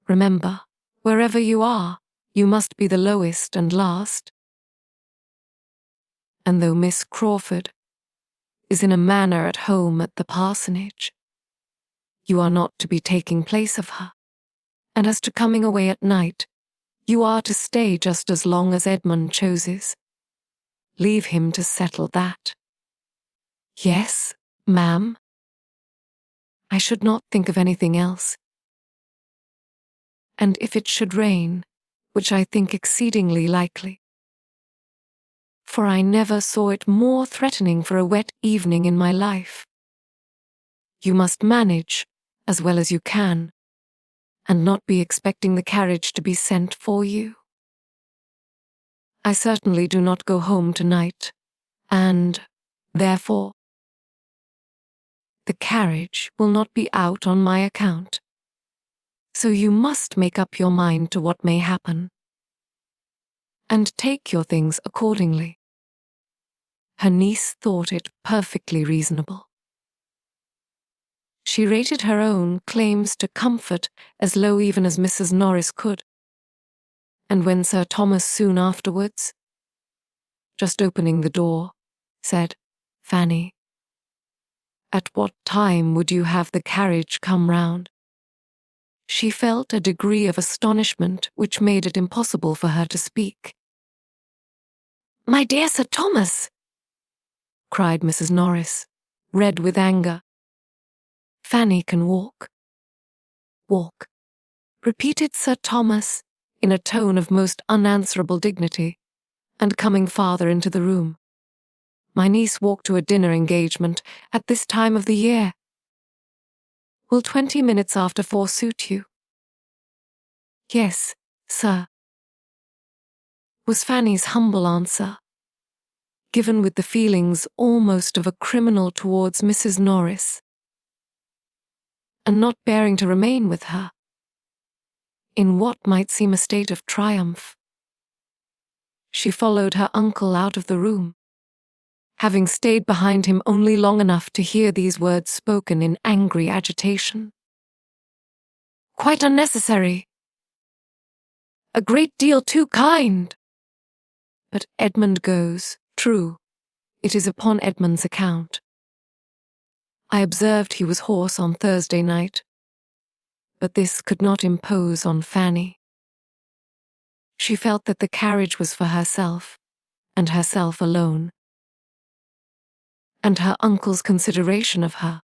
Remember, wherever you are, you must be the lowest and last. And though Miss Crawford is in a manner at home at the parsonage, you are not to be taking place of her. And as to coming away at night, you are to stay just as long as Edmund chooses. Leave him to settle that. Yes, ma'am. I should not think of anything else. And if it should rain, which I think exceedingly likely, for I never saw it more threatening for a wet evening in my life, you must manage as well as you can, and not be expecting the carriage to be sent for you. I certainly do not go home tonight, and, therefore, the carriage will not be out on my account. So you must make up your mind to what may happen, and take your things accordingly. Her niece thought it perfectly reasonable. She rated her own claims to comfort as low even as Mrs. Norris could. And when Sir Thomas soon afterwards, just opening the door, said, "Fanny, at what time would you have the carriage come round?" she felt a degree of astonishment which made it impossible for her to speak. "My dear Sir Thomas," cried Mrs. Norris, red with anger. "Fanny can walk." "Walk," repeated Sir Thomas in a tone of most unanswerable dignity, and coming farther into the room. "My niece walked to a dinner engagement at this time of the year. Will 20 minutes after 4 suit you?" "Yes, sir," was Fanny's humble answer, given with the feelings almost of a criminal towards Mrs. Norris, and not bearing to remain with her, in what might seem a state of triumph. She followed her uncle out of the room, having stayed behind him only long enough to hear these words spoken in angry agitation. "Quite unnecessary. A great deal too kind." But Edmund goes, true, it is upon Edmund's account. I observed he was hoarse on Thursday night, but this could not impose on Fanny. She felt that the carriage was for herself, and herself alone, and her uncle's consideration of her,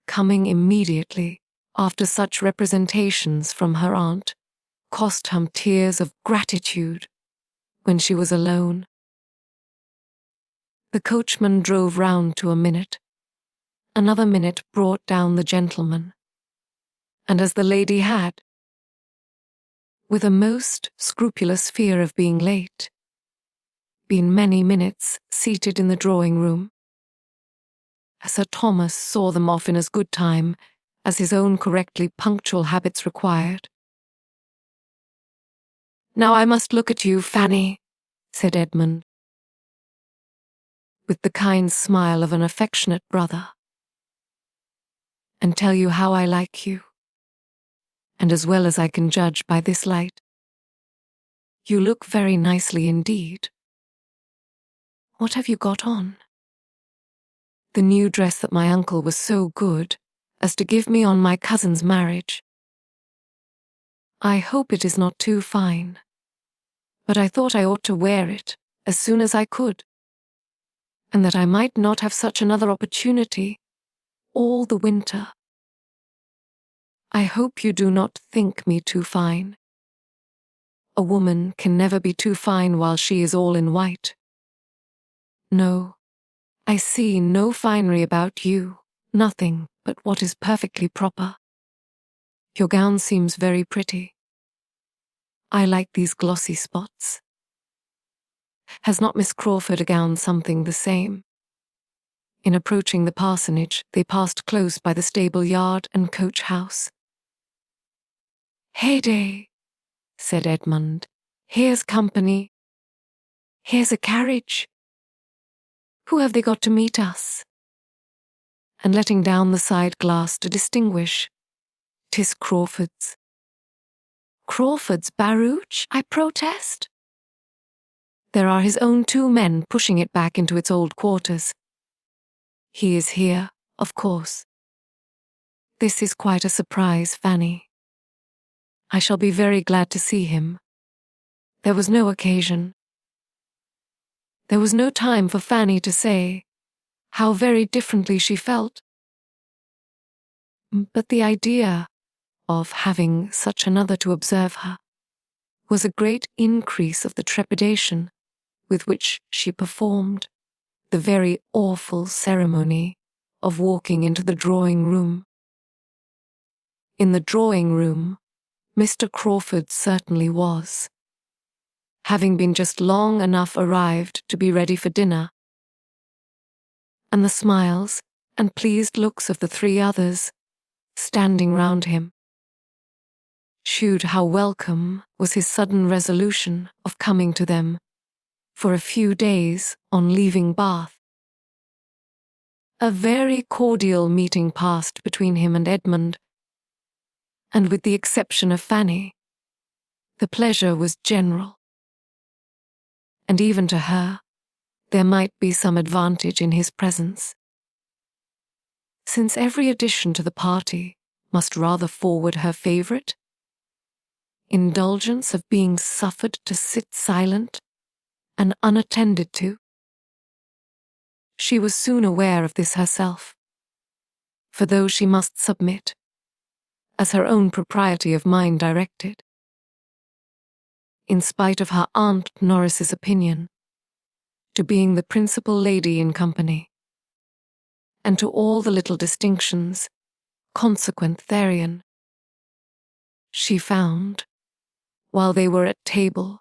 coming immediately after such representations from her aunt, cost her tears of gratitude when she was alone. The coachman drove round to a minute. Another minute brought down the gentleman, and as the lady had, with a most scrupulous fear of being late, been many minutes seated in the drawing-room, Sir Thomas saw them off in as good time as his own correctly punctual habits required. "Now I must look at you, Fanny," said Edmund, with the kind smile of an affectionate brother, "and tell you how I like you, and as well as I can judge by this light. You look very nicely indeed. What have you got on?" "The new dress that my uncle was so good as to give me on my cousin's marriage. I hope it is not too fine, but I thought I ought to wear it as soon as I could, and that I might not have such another opportunity all the winter. I hope you do not think me too fine. A woman can never be too fine while she is all in white. No, I see no finery about you, nothing but what is perfectly proper. Your gown seems very pretty. I like these glossy spots. Has not Miss Crawford a gown something the same?" In approaching the parsonage, they passed close by the stable yard and coach house. "Heyday," said Edmund. "Here's company. Here's a carriage. Who have they got to meet us?" And letting down the side glass to distinguish, "'Tis Crawford's." "Crawford's barouche, I protest." "There are his own 2 men pushing it back into its old quarters. He is here, of course. This is quite a surprise, Fanny. I shall be very glad to see him. There was no occasion. There was no time for Fanny to say how very differently she felt. But the idea of having such another to observe her was a great increase of the trepidation with which she performed the very awful ceremony of walking into the drawing-room. In the drawing-room, Mr. Crawford certainly was, having been just long enough arrived to be ready for dinner, and the smiles and pleased looks of the 3 others standing round him shewed how welcome was his sudden resolution of coming to them for a few days on leaving Bath. A very cordial meeting passed between him and Edmund, and with the exception of Fanny, the pleasure was general. And even to her, there might be some advantage in his presence, since every addition to the party must rather forward her favourite, indulgence of being suffered to sit silent and unattended to. She was soon aware of this herself, for though she must submit, as her own propriety of mind directed, in spite of her Aunt Norris's opinion, to being the principal lady in company, and to all the little distinctions consequent therein, she found, while they were at table,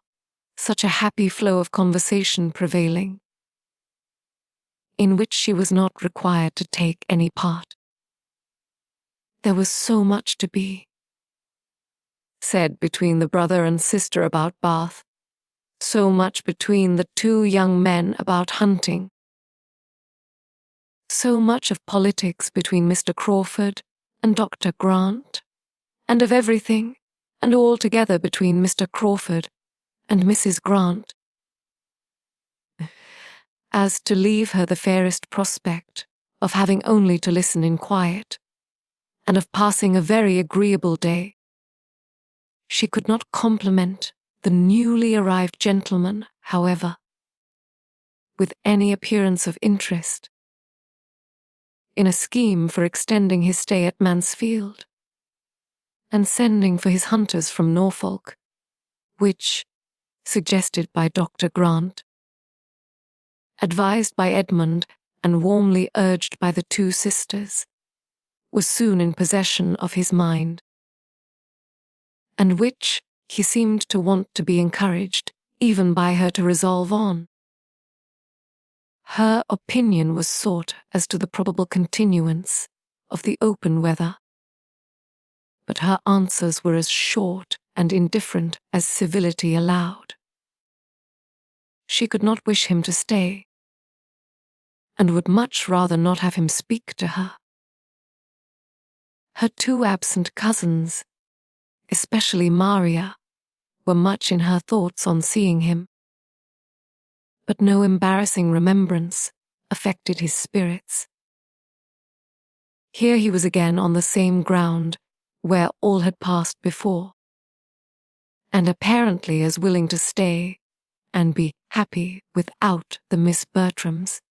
such a happy flow of conversation prevailing, in which she was not required to take any part. There was so much to be said between the brother and sister about Bath, so much between the two young men about hunting, so much of politics between Mr. Crawford and Dr. Grant, and of everything and altogether between Mr. Crawford and Mrs. Grant, as to leave her the fairest prospect of having only to listen in quiet, and of passing a very agreeable day. She could not compliment the newly arrived gentleman, however, with any appearance of interest in a scheme for extending his stay at Mansfield, and sending for his hunters from Norfolk, which, suggested by Dr. Grant, advised by Edmund and warmly urged by the two sisters, was soon in possession of his mind, and which he seemed to want to be encouraged even by her to resolve on. Her opinion was sought as to the probable continuance of the open weather, but her answers were as short and indifferent as civility allowed. She could not wish him to stay, and would much rather not have him speak to her. Her two absent cousins, especially Maria, were much in her thoughts on seeing him, but no embarrassing remembrance affected his spirits. Here he was again on the same ground where all had passed before, and apparently as willing to stay and be happy without the Miss Bertrams,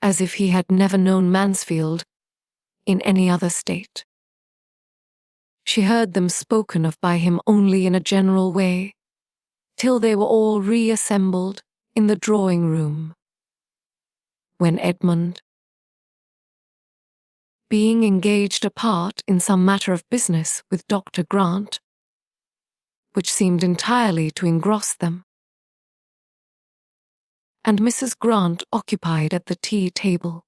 as if he had never known Mansfield in any other state. She heard them spoken of by him only in a general way, till they were all reassembled in the drawing-room, when Edmund, being engaged apart in some matter of business with Dr. Grant, which seemed entirely to engross them, and Mrs. Grant occupied at the tea-table,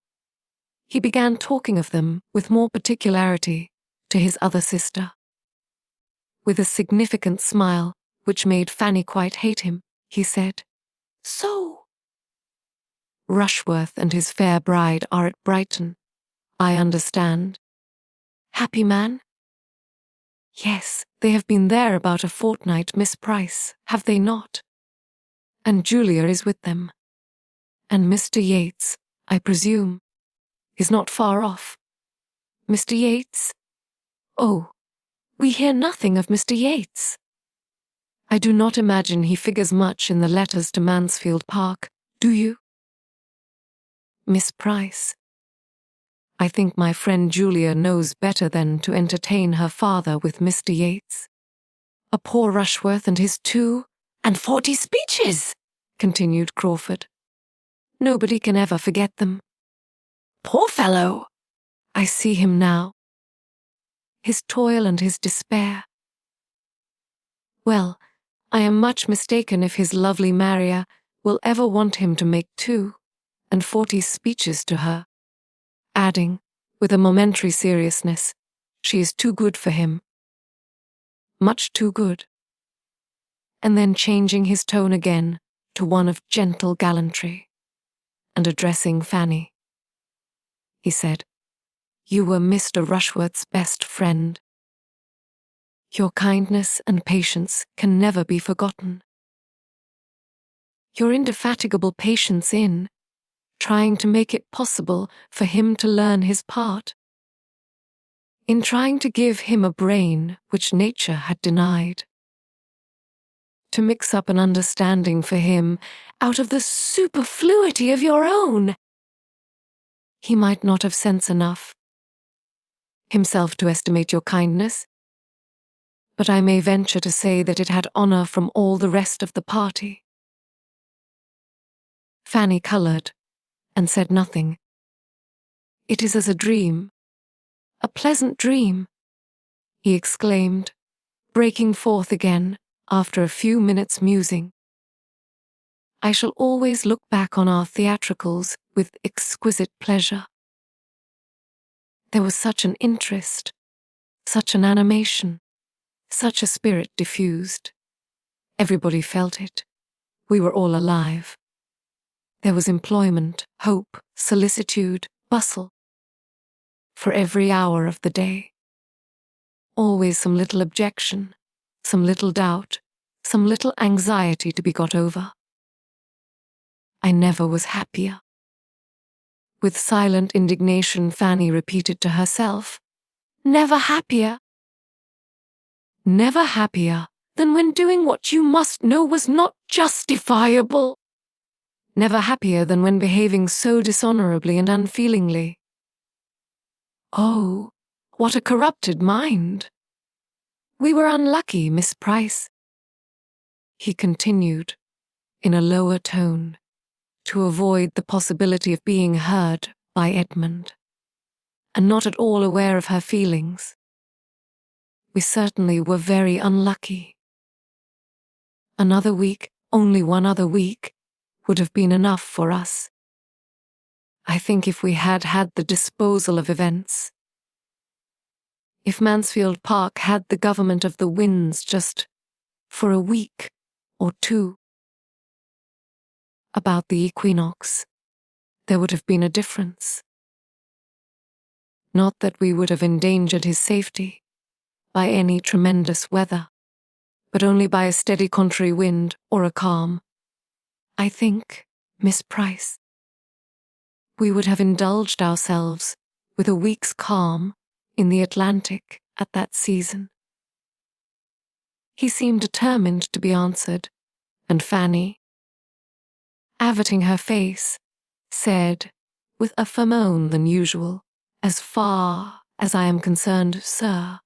he began talking of them with more particularity to his other sister. With a significant smile, which made Fanny quite hate him, he said, "So, Rushworth and his fair bride are at Brighton, I understand. Happy man? Yes, they have been there about a fortnight, Miss Price, have they not? And Julia is with them. And Mr. Yates, I presume, is not far off. Mr. Yates? Oh, we hear nothing of Mr. Yates. I do not imagine he figures much in the letters to Mansfield Park, do you? Miss Price, I think my friend Julia knows better than to entertain her father with Mr. Yates. A poor Rushworth and his 240 speeches, continued Crawford. Nobody can ever forget them. Poor fellow! I see him now. His toil and his despair. Well, I am much mistaken if his lovely Maria will ever want him to make 240 speeches to her, adding, with a momentary seriousness, she is too good for him. much too good. And then changing his tone again to one of gentle gallantry, and addressing Fanny, he said, "You were Mr. Rushworth's best friend. Your kindness and patience can never be forgotten. Your indefatigable patience in trying to make it possible for him to learn his part, in trying to give him a brain which nature had denied, to mix up an understanding for him out of the superfluity of your own. He might not have sense enough himself to estimate your kindness, but I may venture to say that it had honor from all the rest of the party." Fanny coloured and said nothing. "It is as a dream, a pleasant dream," he exclaimed, breaking forth again after a few minutes' musing. "I shall always look back on our theatricals with exquisite pleasure. There was such an interest, such an animation, such a spirit diffused. Everybody felt it. We were all alive. There was employment, hope, solicitude, bustle, for every hour of the day. Always some little objection, some little doubt, some little anxiety to be got over. I never was happier." With silent indignation, Fanny repeated to herself, "Never happier. Never happier than when doing what you must know was not justifiable. Never happier than when behaving so dishonorably and unfeelingly. Oh, what a corrupted mind! We were unlucky, Miss Price," he continued, in a lower tone, to avoid the possibility of being heard by Edmund, and not at all aware of her feelings. "We certainly were very unlucky. Another week, only one other week, would have been enough for us. I think if we had had the disposal of events, if Mansfield Park had the government of the winds just for a week or two, about the equinox, there would have been a difference. Not that we would have endangered his safety by any tremendous weather, but only by a steady contrary wind or a calm. I think, Miss Price, we would have indulged ourselves with a week's calm in the Atlantic at that season." He seemed determined to be answered, and Fanny, averting her face, said, with a firmer tone than usual, "As far as I am concerned, sir,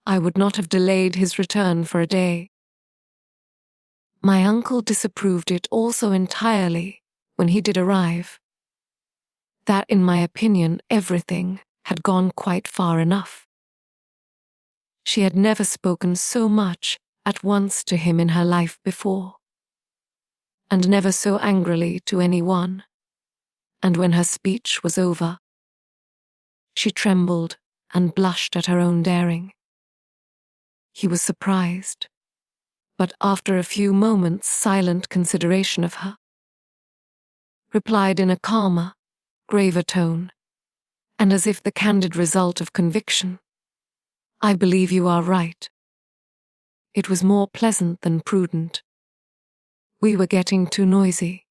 I would not have delayed his return for a day. My uncle disapproved it also entirely when he did arrive. That, in my opinion, everything had gone quite far enough. She had never spoken so much at once to him in her life before, and never so angrily to any one, and when her speech was over, she trembled and blushed at her own daring. He was surprised, but after a few moments' silent consideration of her, replied in a calmer, graver tone, and as if the candid result of conviction, "I believe you are right. It was more pleasant than prudent. We were getting too noisy."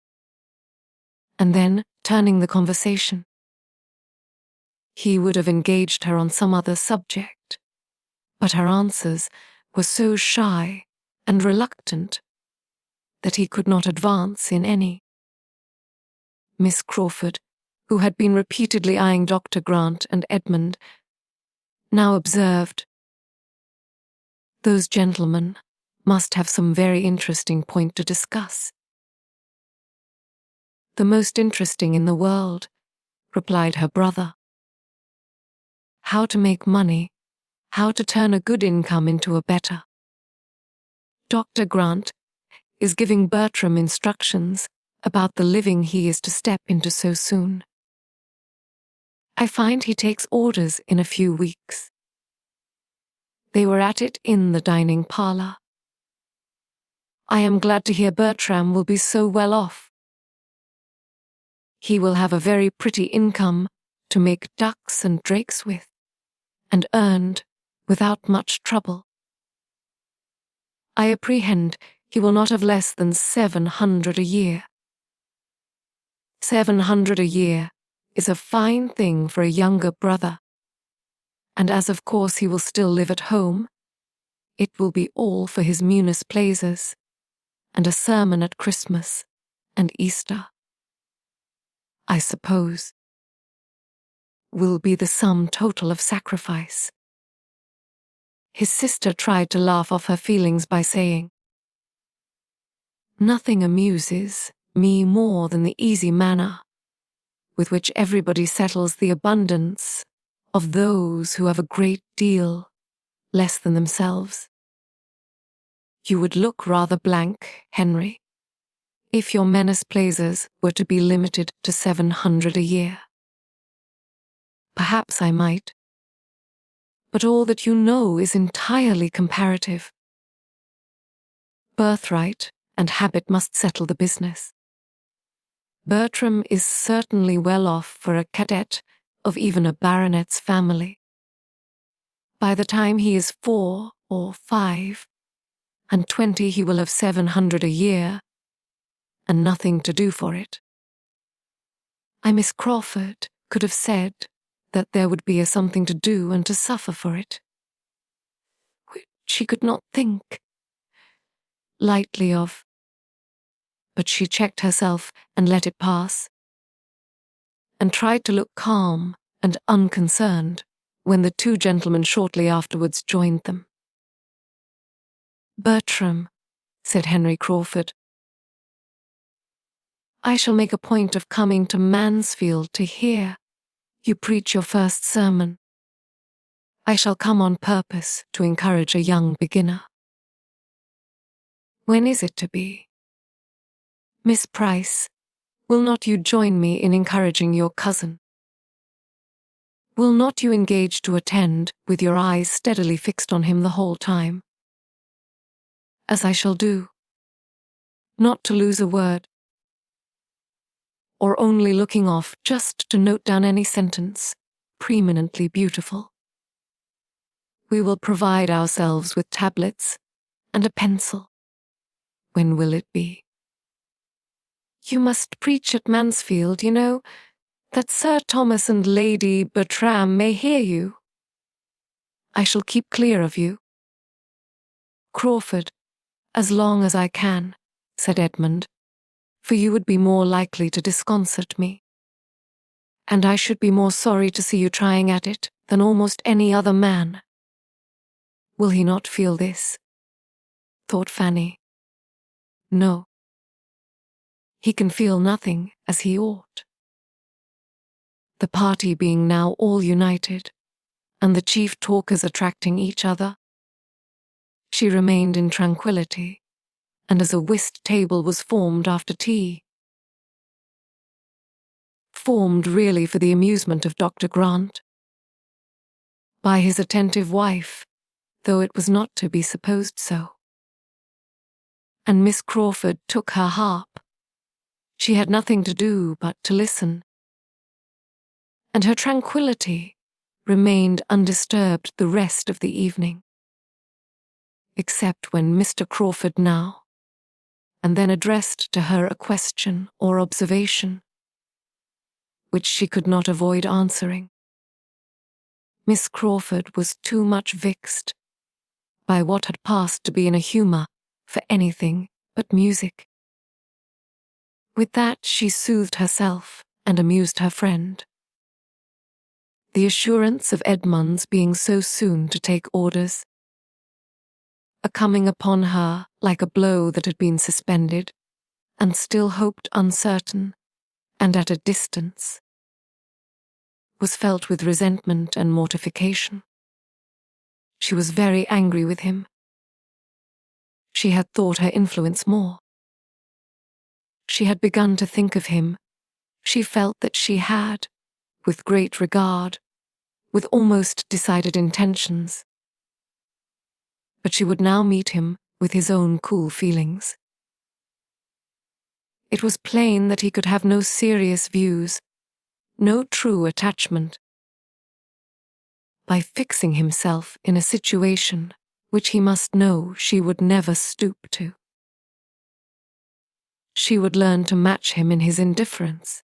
And then, turning the conversation, he would have engaged her on some other subject, but her answers were so shy and reluctant that he could not advance in any. Miss Crawford, who had been repeatedly eyeing Dr. Grant and Edmund, now observed, "Those gentlemen must have some very interesting point to discuss." "The most interesting in the world," replied her brother. "How to make money, how to turn a good income into a better. Dr. Grant is giving Bertram instructions about the living he is to step into so soon. I find he takes orders in a few weeks. They were at it in the dining parlour. "I am glad to hear Bertram will be so well off. He will have a very pretty income to make ducks and drakes with, and earned without much trouble. I apprehend he will not have less than 700 a year. 700 a year is a fine thing for a younger brother, and as of course he will still live at home, it will be all for his Munis plazas, and a sermon at Christmas and Easter, I suppose, will be the sum total of sacrifice." His sister tried to laugh off her feelings by saying, "Nothing amuses me more than the easy manner with which everybody settles the abundance of those who have a great deal less than themselves. You would look rather blank, Henry, if your Menace plazas were to be limited to 700 a year. Perhaps I might, but all that you know is entirely comparative. Birthright and habit must settle the business. Bertram is certainly well off for a cadet of even a baronet's family. By the time he is 4 or 5 and 20 he will have 700 a year, and nothing to do for it. Miss Crawford could have said that there would be a something to do and to suffer for it, which she could not think lightly of. But she checked herself and let it pass, and tried to look calm and unconcerned when the two gentlemen shortly afterwards joined them. "Bertram," said Henry Crawford, "I shall make a point of coming to Mansfield to hear you preach your first sermon. I shall come on purpose to encourage a young beginner. When is it to be? Miss Price, will not you join me in encouraging your cousin? Will not you engage to attend with your eyes steadily fixed on him the whole time? As I shall do. Not to lose a word, or only looking off just to note down any sentence preeminently beautiful. We will provide ourselves with tablets and a pencil. When will it be? You must preach at Mansfield, you know, that Sir Thomas and Lady Bertram may hear you. I shall keep clear of you." "Crawford, as long as I can," said Edmund, "for you would be more likely to disconcert me. And I should be more sorry to see you trying at it than almost any other man." "Will he not feel this?" thought Fanny. "No. He can feel nothing as he ought." The party being now all united, and the chief talkers attracting each other, she remained in tranquillity, and as a whist table was formed after tea. Formed really for the amusement of Dr. Grant, by his attentive wife, though it was not to be supposed so. And Miss Crawford took her harp. She had nothing to do but to listen, and her tranquillity remained undisturbed the rest of the evening, except when Mr. Crawford now and then addressed to her a question or observation, which she could not avoid answering. Miss Crawford was too much vexed by what had passed to be in a humour for anything but music. With that she soothed herself and amused her friend. The assurance of Edmund's being so soon to take orders, a coming upon her like a blow that had been suspended, and still hoped uncertain, and at a distance, was felt with resentment and mortification. She was very angry with him. She had thought her influence more. She had begun to think of him. She felt that she had, with great regard, with almost decided intentions. but she would now meet him with his own cool feelings. It was plain that he could have no serious views, no true attachment. By fixing himself in a situation which he must know she would never stoop to, she would learn to match him in his indifference.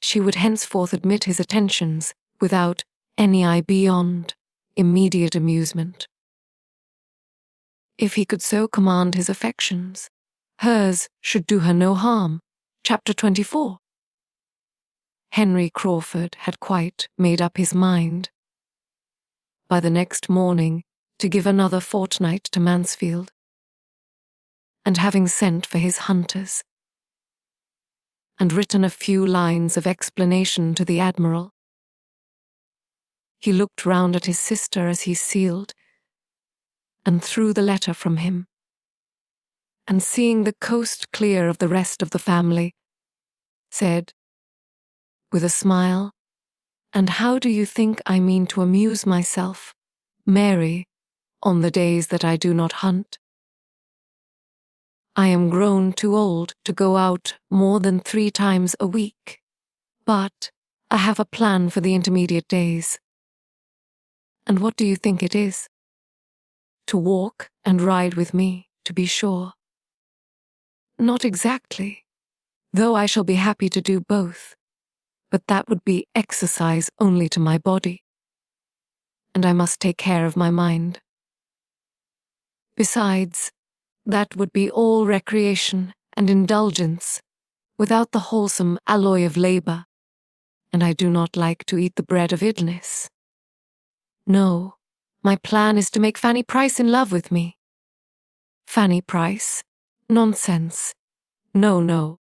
She would henceforth admit his attentions without any eye beyond immediate amusement. If he could so command his affections, hers should do her no harm. Chapter 24. Henry Crawford had quite made up his mind, by the next morning, to give another fortnight to Mansfield, and having sent for his hunters, and written a few lines of explanation to the Admiral, he looked round at his sister as he sealed and threw the letter from him, and seeing the coast clear of the rest of the family, said, with a smile, "And how do you think I mean to amuse myself, Mary, on the days that I do not hunt? I am grown too old to go out more than 3 times a week, but I have a plan for the intermediate days. And what do you think it is? To walk and ride with me, to be sure. Not exactly, though I shall be happy to do both, but that would be exercise only to my body, and I must take care of my mind. Besides, that would be all recreation and indulgence, without the wholesome alloy of labor, and I do not like to eat the bread of idleness. No, my plan is to make Fanny Price in love with me." "Fanny Price? Nonsense. No, no.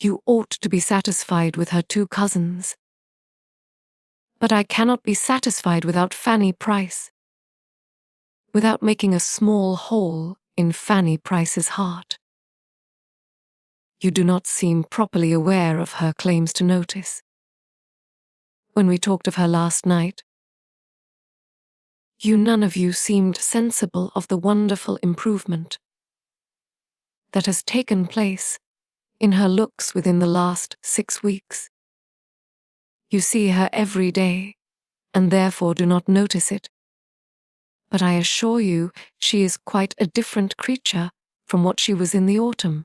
You ought to be satisfied with her 2 cousins. But I cannot be satisfied without Fanny Price, without making a small hole in Fanny Price's heart. You do not seem properly aware of her claims to notice. When we talked of her last night, you none of you seemed sensible of the wonderful improvement that has taken place in her looks within the last 6 weeks. You see her every day, and therefore do not notice it. But I assure you she is quite a different creature from what she was in the autumn.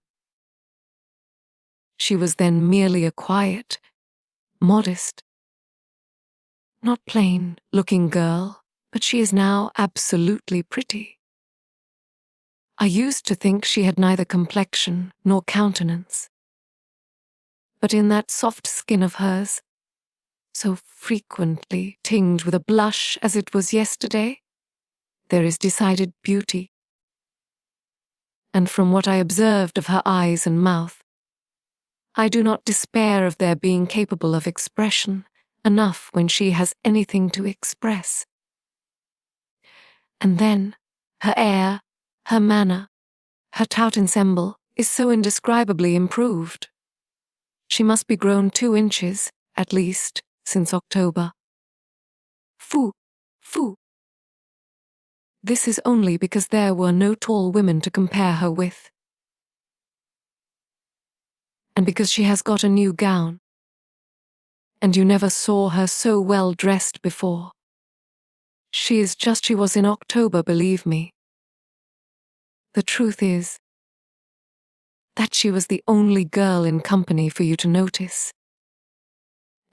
She was then merely a quiet, modest, not plain-looking girl, but she is now absolutely pretty. I used to think she had neither complexion nor countenance. But in that soft skin of hers, so frequently tinged with a blush as it was yesterday, there is decided beauty. And from what I observed of her eyes and mouth, I do not despair of their being capable of expression enough when she has anything to express. And then, her air, her manner, her tout ensemble is so indescribably improved. She must be grown 2 inches, at least, since October. Fou, fou. This is only because there were no tall women to compare her with, and because she has got a new gown, and you never saw her so well dressed before. She is just she was in October, believe me. The truth is that she was the only girl in company for you to notice,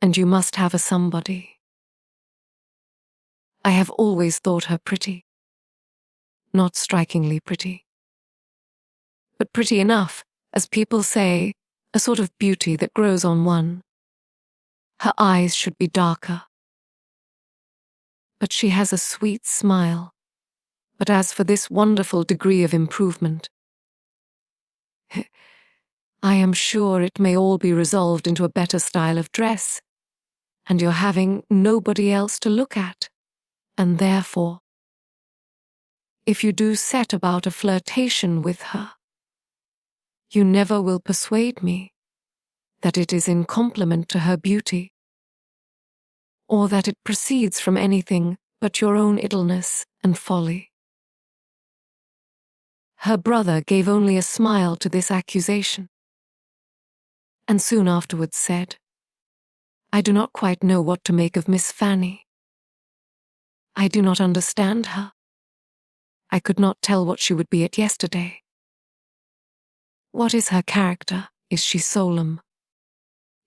and you must have a somebody. I have always thought her pretty. Not strikingly pretty, but pretty enough, as people say, a sort of beauty that grows on one. Her eyes should be darker. But she has a sweet smile. But as for this wonderful degree of improvement, I am sure it may all be resolved into a better style of dress, and your having nobody else to look at, and therefore, if you do set about a flirtation with her, you never will persuade me that it is in compliment to her beauty, or that it proceeds from anything but your own idleness and folly." Her brother gave only a smile to this accusation, and soon afterwards said, "I do not quite know what to make of Miss Fanny. I do not understand her. I could not tell what she would be at yesterday. What is her character? Is she solemn?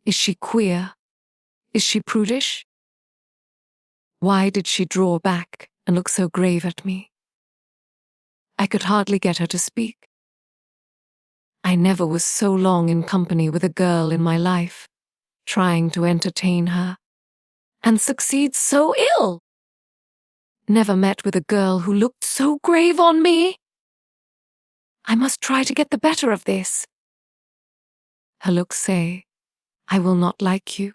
Is she queer? Is she prudish? Why did she draw back and look so grave at me? I could hardly get her to speak. I never was so long in company with a girl in my life, trying to entertain her, and succeed so ill. Never met with a girl who looked so grave on me. I must try to get the better of this. Her looks say, I will not like you.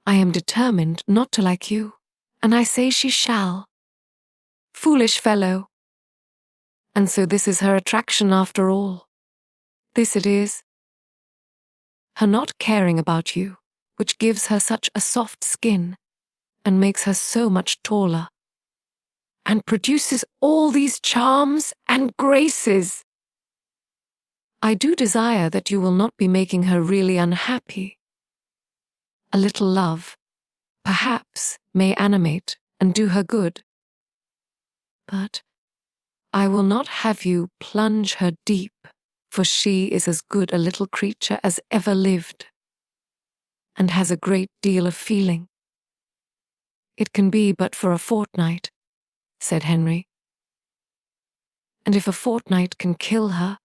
I am determined not to like you, and I say she shall. Foolish fellow. And so this is her attraction after all. This it is. Her not caring about you, which gives her such a soft skin, and makes her so much taller, and produces all these charms and graces. I do desire that you will not be making her really unhappy. A little love, perhaps, may animate and do her good. But I will not have you plunge her deep, for she is as good a little creature as ever lived, and has a great deal of feeling. It can be but for a fortnight, said Henry. And if a fortnight can kill her,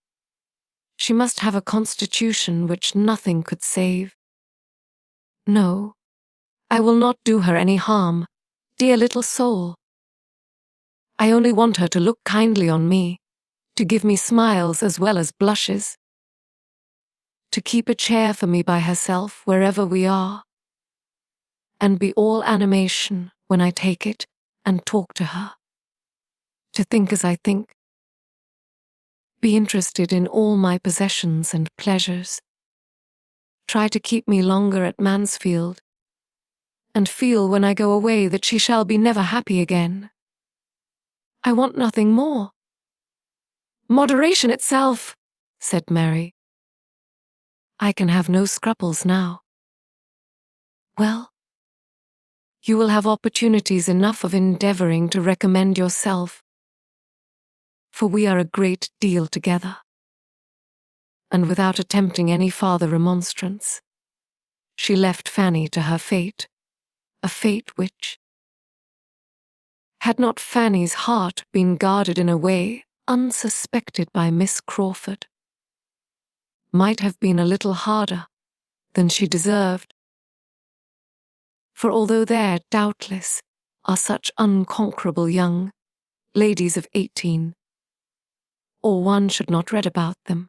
she must have a constitution which nothing could save. No, I will not do her any harm, dear little soul. I only want her to look kindly on me, to give me smiles as well as blushes, to keep a chair for me by herself wherever we are, and be all animation when I take it and talk to her, to think as I think, be interested in all my possessions and pleasures, try to keep me longer at Mansfield, and feel when I go away that she shall be never happy again. I want nothing more. Moderation itself, said Mary. I can have no scruples now. Well, you will have opportunities enough of endeavoring to recommend yourself, for we are a great deal together. And without attempting any farther remonstrance, she left Fanny to her fate, a fate which, had not Fanny's heart been guarded in a way unsuspected by Miss Crawford, might have been a little harder than she deserved. For although there, doubtless, are such unconquerable young ladies of 18, or one should not read about them,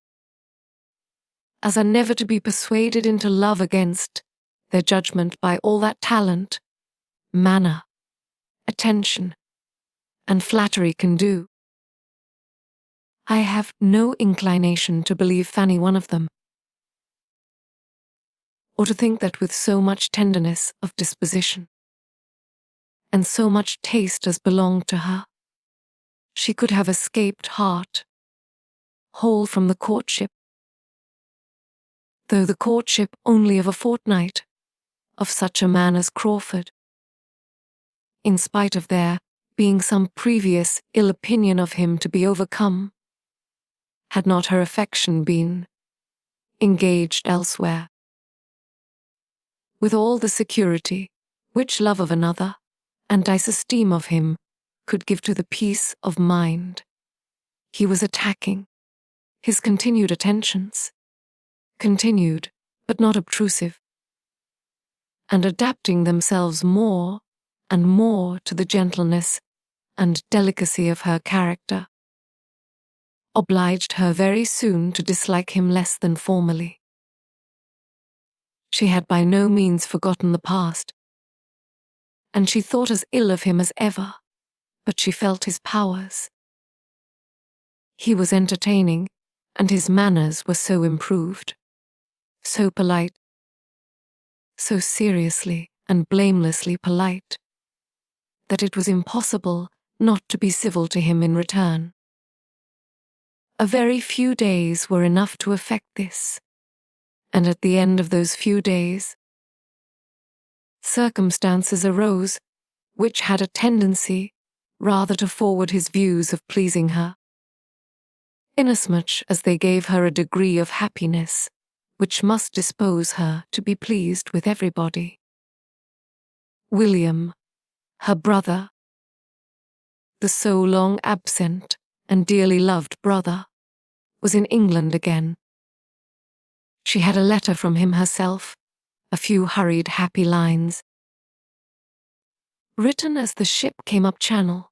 as are never to be persuaded into love against their judgment by all that talent, manner, attention, and flattery can do, I have no inclination to believe Fanny one of them, or to think that with so much tenderness of disposition, and so much taste as belonged to her, she could have escaped heart, whole from the courtship, though the courtship only of a fortnight, of such a man as Crawford, in spite of there being some previous ill opinion of him to be overcome, had not her affection been engaged elsewhere. With all the security which love of another and nice esteem of him could give to the peace of mind, he was attacking his continued attentions, continued but not obtrusive, and adapting themselves more and more to the gentleness and delicacy of her character, obliged her very soon to dislike him less than formerly. She had by no means forgotten the past, and she thought as ill of him as ever, but she felt his powers. He was entertaining, and his manners were so improved, so polite, so seriously and blamelessly polite, that it was impossible not to be civil to him in return. A very few days were enough to effect this, and at the end of those few days, circumstances arose which had a tendency rather to forward his views of pleasing her, inasmuch as they gave her a degree of happiness which must dispose her to be pleased with everybody. William, her brother, the so long absent and dearly loved brother, was in England again. She had a letter from him herself, a few hurried happy lines, written as the ship came up channel,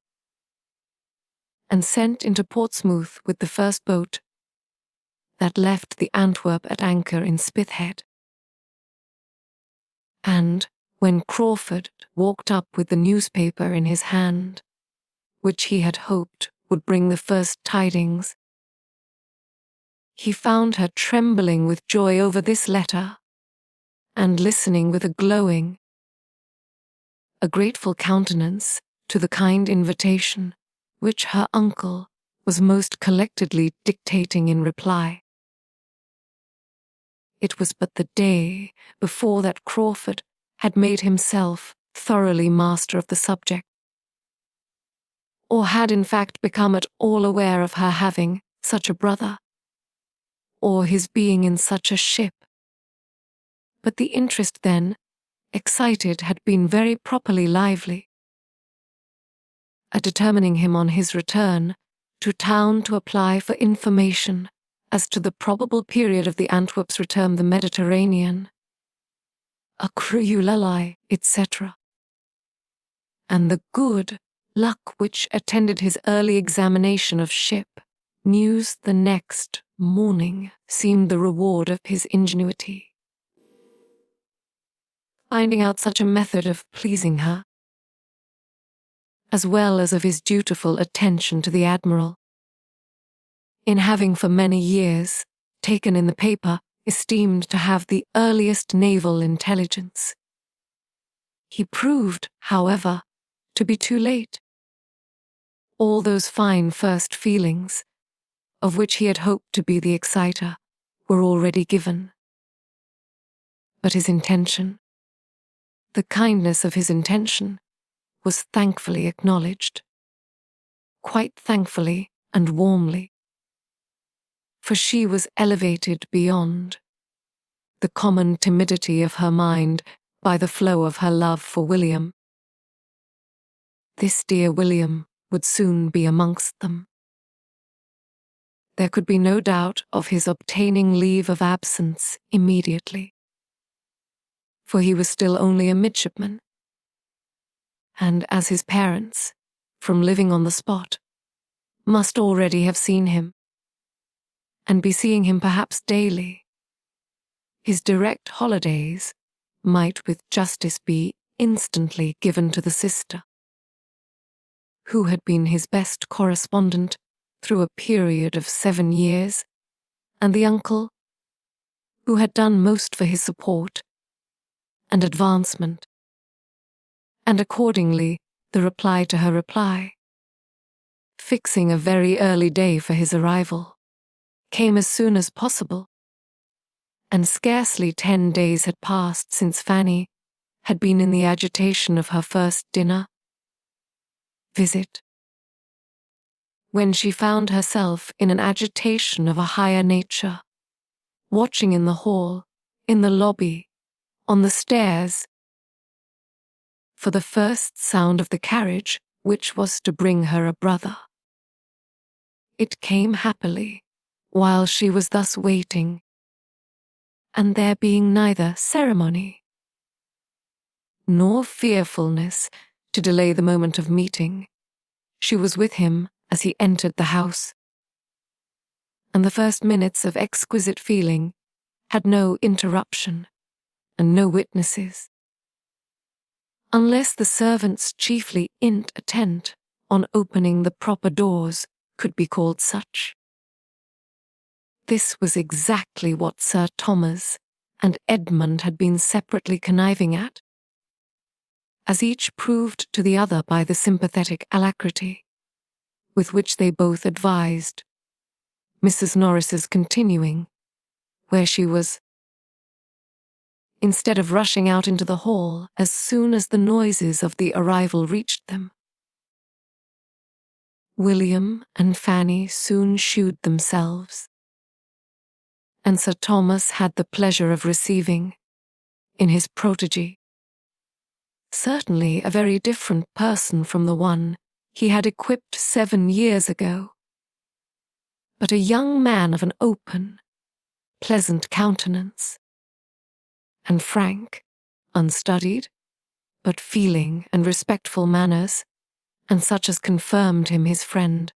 and sent into Portsmouth with the first boat that left the Antwerp at anchor in Spithead. And when Crawford walked up with the newspaper in his hand, which he had hoped would bring the first tidings, he found her trembling with joy over this letter, and listening with a grateful countenance to the kind invitation which her uncle was most collectedly dictating in reply. It was but the day before that Crawford had made himself thoroughly master of the subject, or had in fact become at all aware of her having such a brother, or his being in such a ship. But the interest then excited had been very properly lively, determining him on his return to town to apply for information as to the probable period of the Antwerp's return the Mediterranean, a cruelli, etc., and the good luck which attended his early examination of ship. News the next morning seemed the reward of his ingenuity. Finding out such a method of pleasing her, as well as of his dutiful attention to the Admiral, in having for many years taken in the paper esteemed to have the earliest naval intelligence, he proved, however, to be too late. All those fine first feelings, of which he had hoped to be the exciter, were already given. But his intention, the kindness of his intention, was thankfully acknowledged, quite thankfully and warmly, for she was elevated beyond the common timidity of her mind by the flow of her love for William. This dear William would soon be amongst them. There could be no doubt of his obtaining leave of absence immediately, for he was still only a midshipman, and as his parents, from living on the spot, must already have seen him, and be seeing him perhaps daily, his direct holidays might with justice be instantly given to the sister, who had been his best correspondent through a period of 7 years, and the uncle, who had done most for his support and advancement, and accordingly the reply to her reply, fixing a very early day for his arrival, came as soon as possible, and scarcely 10 days had passed since Fanny had been in the agitation of her first visit, when she found herself in an agitation of a higher nature, watching in the hall, in the lobby, on the stairs, for the first sound of the carriage which was to bring her a brother. It came happily while she was thus waiting, and there being neither ceremony nor fearfulness to delay the moment of meeting, she was with him as he entered the house, and the first minutes of exquisite feeling had no interruption and no witnesses, unless the servants chiefly intent on opening the proper doors could be called such. This was exactly what Sir Thomas and Edmund had been separately conniving at, as each proved to the other by the sympathetic alacrity with which they both advised, Mrs. Norris's continuing where she was, instead of rushing out into the hall as soon as the noises of the arrival reached them. William and Fanny soon shewed themselves, and Sir Thomas had the pleasure of receiving, in his protégé, certainly a very different person from the one he had equipped 7 years ago, but a young man of an open, pleasant countenance, and frank, unstudied, but feeling and respectful manners, and such as confirmed him his friend.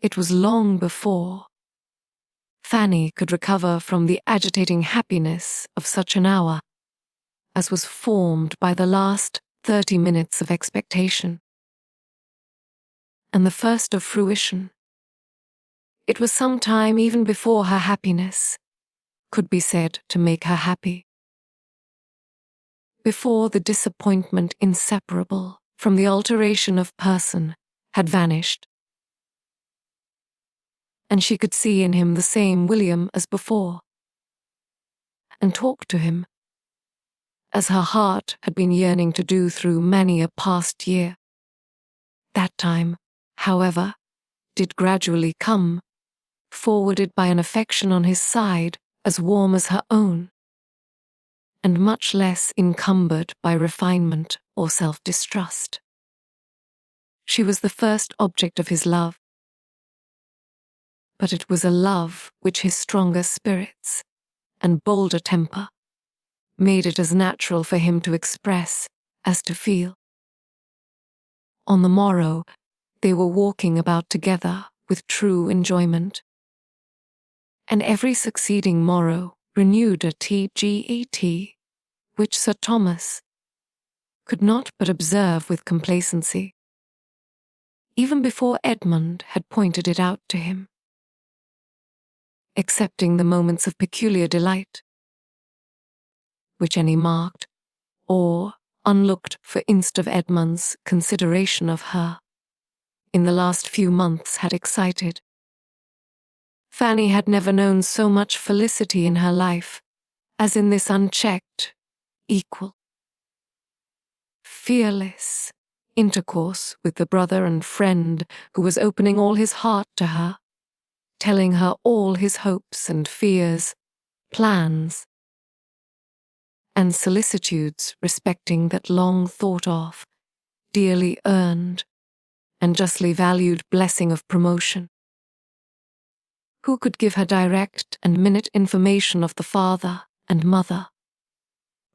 It was long before Fanny could recover from the agitating happiness of such an hour as was formed by the last 30 minutes of expectation, and the first of fruition. It was some time even before her happiness could be said to make her happy, before the disappointment inseparable from the alteration of person had vanished, and she could see in him the same William as before, and talk to him as her heart had been yearning to do through many a past year. That time, however, did gradually come, forwarded by an affection on his side as warm as her own, and much less encumbered by refinement or self-distrust. She was the first object of his love, but it was a love which his stronger spirits and bolder temper made it as natural for him to express as to feel. On the morrow, they were walking about together with true enjoyment, and every succeeding morrow renewed a TGET, which Sir Thomas could not but observe with complacency, even before Edmund had pointed it out to him, excepting the moments of peculiar delight, which any marked or unlooked for inst of Edmund's consideration of her in the last few months had excited. Fanny had never known so much felicity in her life as in this unchecked, equal, fearless intercourse with the brother and friend who was opening all his heart to her, telling her all his hopes and fears, plans, and solicitudes respecting that long thought of, dearly earned, and justly valued blessing of promotion. Who could give her direct and minute information of the father and mother,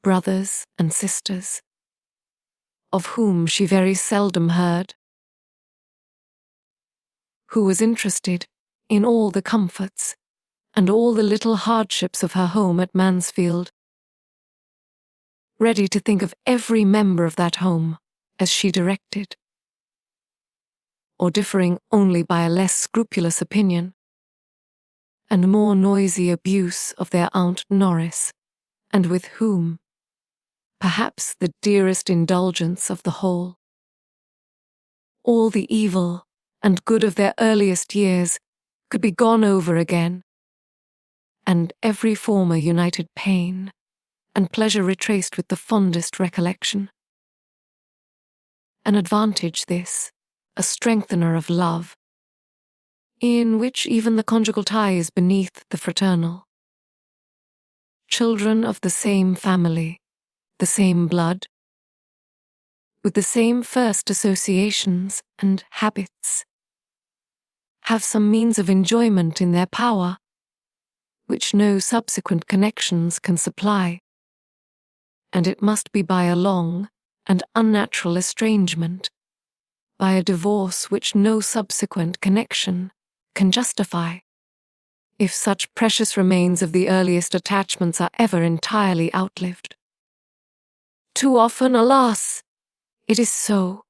brothers and sisters, of whom she very seldom heard? Who was interested in all the comforts and all the little hardships of her home at Mansfield, ready to think of every member of that home as she directed, or differing only by a less scrupulous opinion, and more noisy abuse of their Aunt Norris, and with whom, perhaps the dearest indulgence of the whole, all the evil and good of their earliest years could be gone over again, and every former united pain and pleasure retraced with the fondest recollection. An advantage this, a strengthener of love, in which even the conjugal tie is beneath the fraternal. Children of the same family, the same blood, with the same first associations and habits, have some means of enjoyment in their power, which no subsequent connections can supply, and it must be by a long and unnatural estrangement, by a divorce which no subsequent connection can justify, if such precious remains of the earliest attachments are ever entirely outlived. Too often, alas, it is so.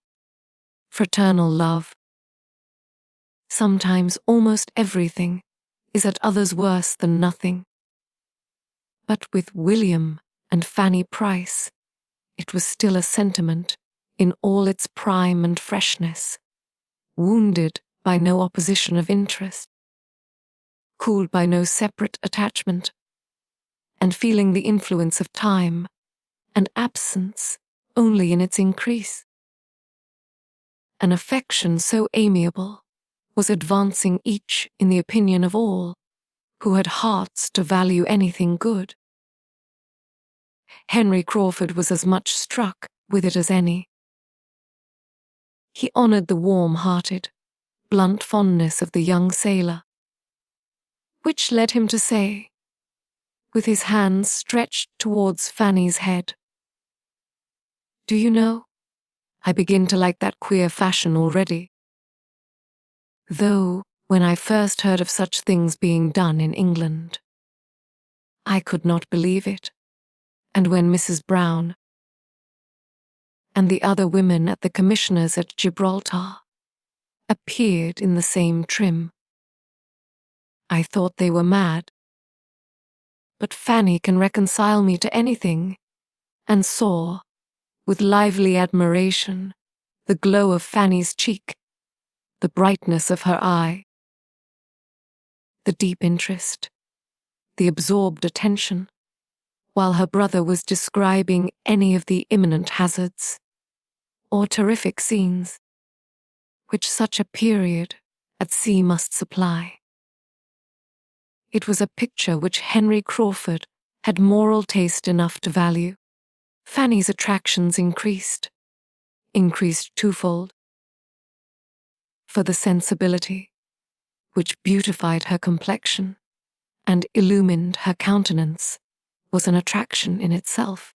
Fraternal love. Sometimes almost everything is at others worse than nothing. But with William and Fanny Price, it was still a sentiment in all its prime and freshness, wounded by no opposition of interest, cooled by no separate attachment, and feeling the influence of time and absence only in its increase. An affection so amiable was advancing each in the opinion of all who had hearts to value anything good. Henry Crawford was as much struck with it as any. He honored the warm-hearted, blunt fondness of the young sailor, which led him to say, with his hands stretched towards Fanny's head, "Do you know, I begin to like that queer fashion already. Though, when I first heard of such things being done in England, I could not believe it, and when Mrs. Brown and the other women at the commissioners at Gibraltar appeared in the same trim, I thought they were mad. But Fanny can reconcile me to anything, and saw, with lively admiration, the glow of Fanny's cheek, the brightness of her eye, the deep interest, the absorbed attention, while her brother was describing any of the imminent hazards or terrific scenes which such a period at sea must supply. It was a picture which Henry Crawford had moral taste enough to value. Fanny's attractions increased twofold. For the sensibility, which beautified her complexion and illumined her countenance, was an attraction in itself.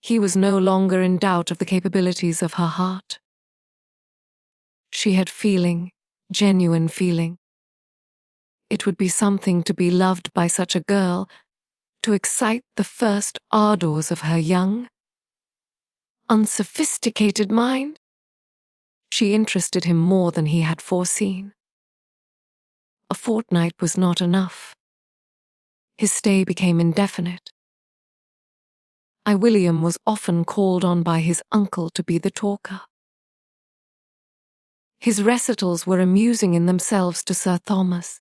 He was no longer in doubt of the capabilities of her heart. She had feeling, genuine feeling. It would be something to be loved by such a girl, to excite the first ardors of her young, unsophisticated mind. She interested him more than he had foreseen. A fortnight was not enough. His stay became indefinite. William was often called on by his uncle to be the talker. His recitals were amusing in themselves to Sir Thomas.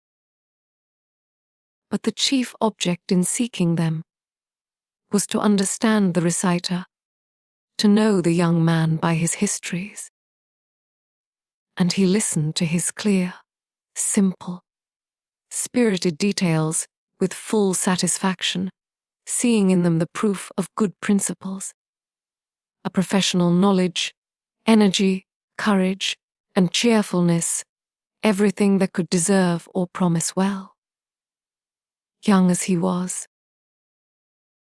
But the chief object in seeking them was to understand the reciter, to know the young man by his histories. And he listened to his clear, simple, spirited details with full satisfaction, seeing in them the proof of good principles, a professional knowledge, energy, courage, and cheerfulness, everything that could deserve or promise well. Young as he was,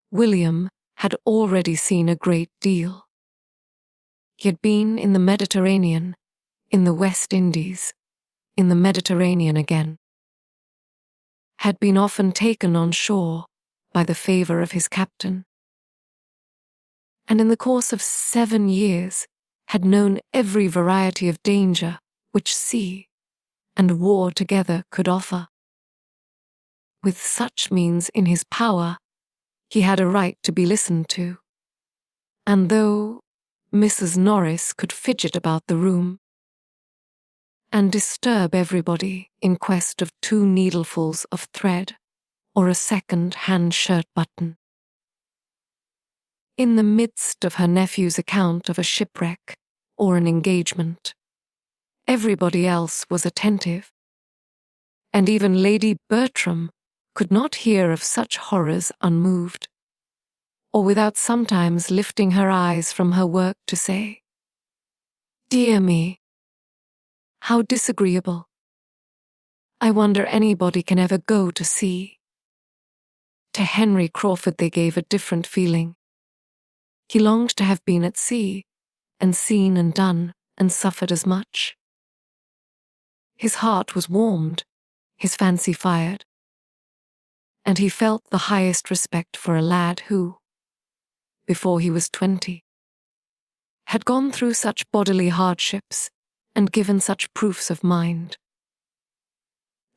William had already seen a great deal. He had been in the Mediterranean, in the West Indies, in the Mediterranean again, had been often taken on shore by the favor of his captain, and in the course of 7 years had known every variety of danger which sea and war together could offer. With such means in his power, he had a right to be listened to, and though Mrs. Norris could fidget about the room and disturb everybody in quest of 2 needlefuls of thread or a second-hand shirt button, in the midst of her nephew's account of a shipwreck or an engagement, everybody else was attentive, and even Lady Bertram could not hear of such horrors unmoved, or without sometimes lifting her eyes from her work to say, "Dear me, how disagreeable. I wonder anybody can ever go to sea." To Henry Crawford they gave a different feeling. He longed to have been at sea, and seen and done and suffered as much. His heart was warmed, his fancy fired, and he felt the highest respect for a lad who, before he was 20, had gone through such bodily hardships and given such proofs of mind.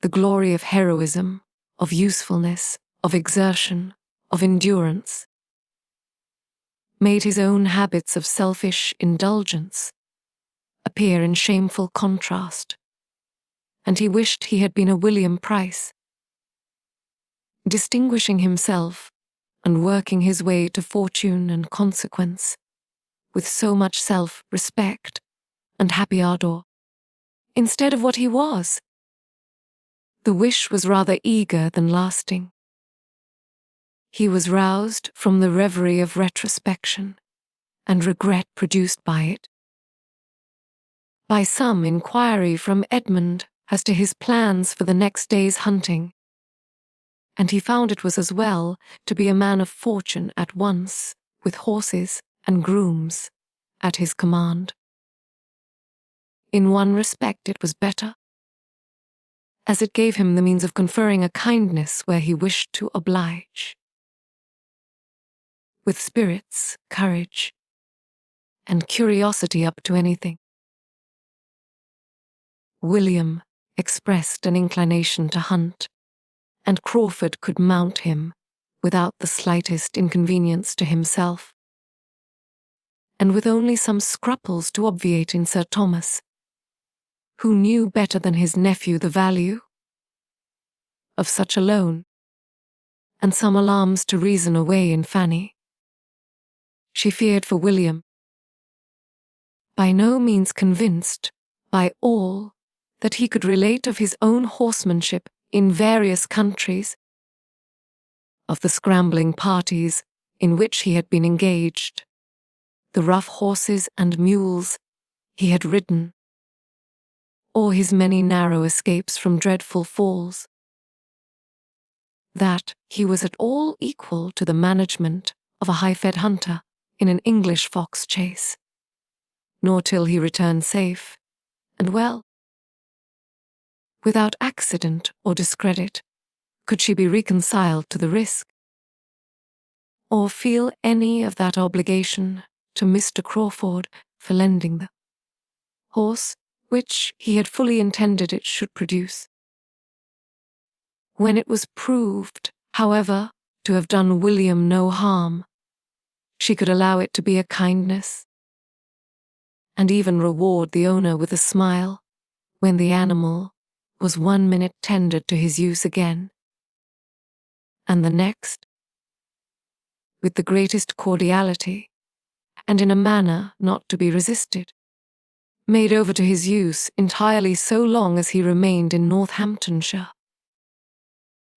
The glory of heroism, of usefulness, of exertion, of endurance, made his own habits of selfish indulgence appear in shameful contrast, and he wished he had been a William Price, distinguishing himself and working his way to fortune and consequence with so much self-respect and happy ardor, instead of what he was. The wish was rather eager than lasting. He was roused from the reverie of retrospection and regret produced by it, by some inquiry from Edmund as to his plans for the next day's hunting, and he found it was as well to be a man of fortune at once, with horses and grooms at his command. In one respect it was better, as it gave him the means of conferring a kindness where he wished to oblige. With spirits, courage, and curiosity up to anything, William expressed an inclination to hunt, and Crawford could mount him without the slightest inconvenience to himself, and with only some scruples to obviate in Sir Thomas, who knew better than his nephew the value of such a loan, and some alarms to reason away in Fanny. She feared for William, by no means convinced by all that he could relate of his own horsemanship in various countries, of the scrambling parties in which he had been engaged, the rough horses and mules he had ridden, or his many narrow escapes from dreadful falls, that he was at all equal to the management of a high-fed hunter in an English fox chase, nor till he returned safe and well, without accident or discredit, could she be reconciled to the risk, or feel any of that obligation to Mr. Crawford for lending the horse which he had fully intended it should produce. When it was proved, however, to have done William no harm, she could allow it to be a kindness, and even reward the owner with a smile when the animal was 1 minute tendered to his use again, and the next, with the greatest cordiality, and in a manner not to be resisted, made over to his use entirely so long as he remained in Northamptonshire.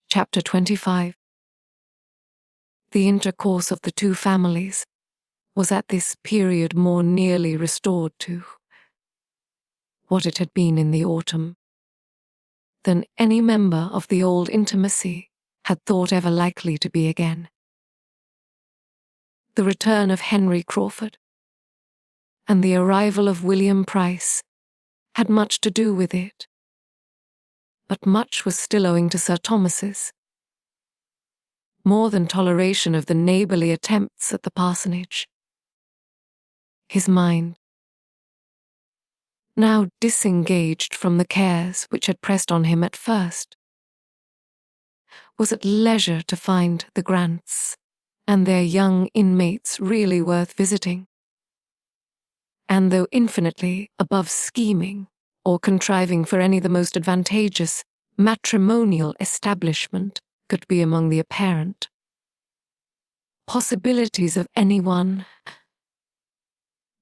Chapter 25. The intercourse of the two families was at this period more nearly restored to what it had been in the autumn than any member of the old intimacy had thought ever likely to be again. The return of Henry Crawford and the arrival of William Price had much to do with it, but much was still owing to Sir Thomas's more than toleration of the neighbourly attempts at the parsonage. His mind, now disengaged from the cares which had pressed on him at first, was at leisure to find the Grants and their young inmates really worth visiting, and though infinitely above scheming or contriving for any the most advantageous matrimonial establishment could be among the apparent possibilities of anyone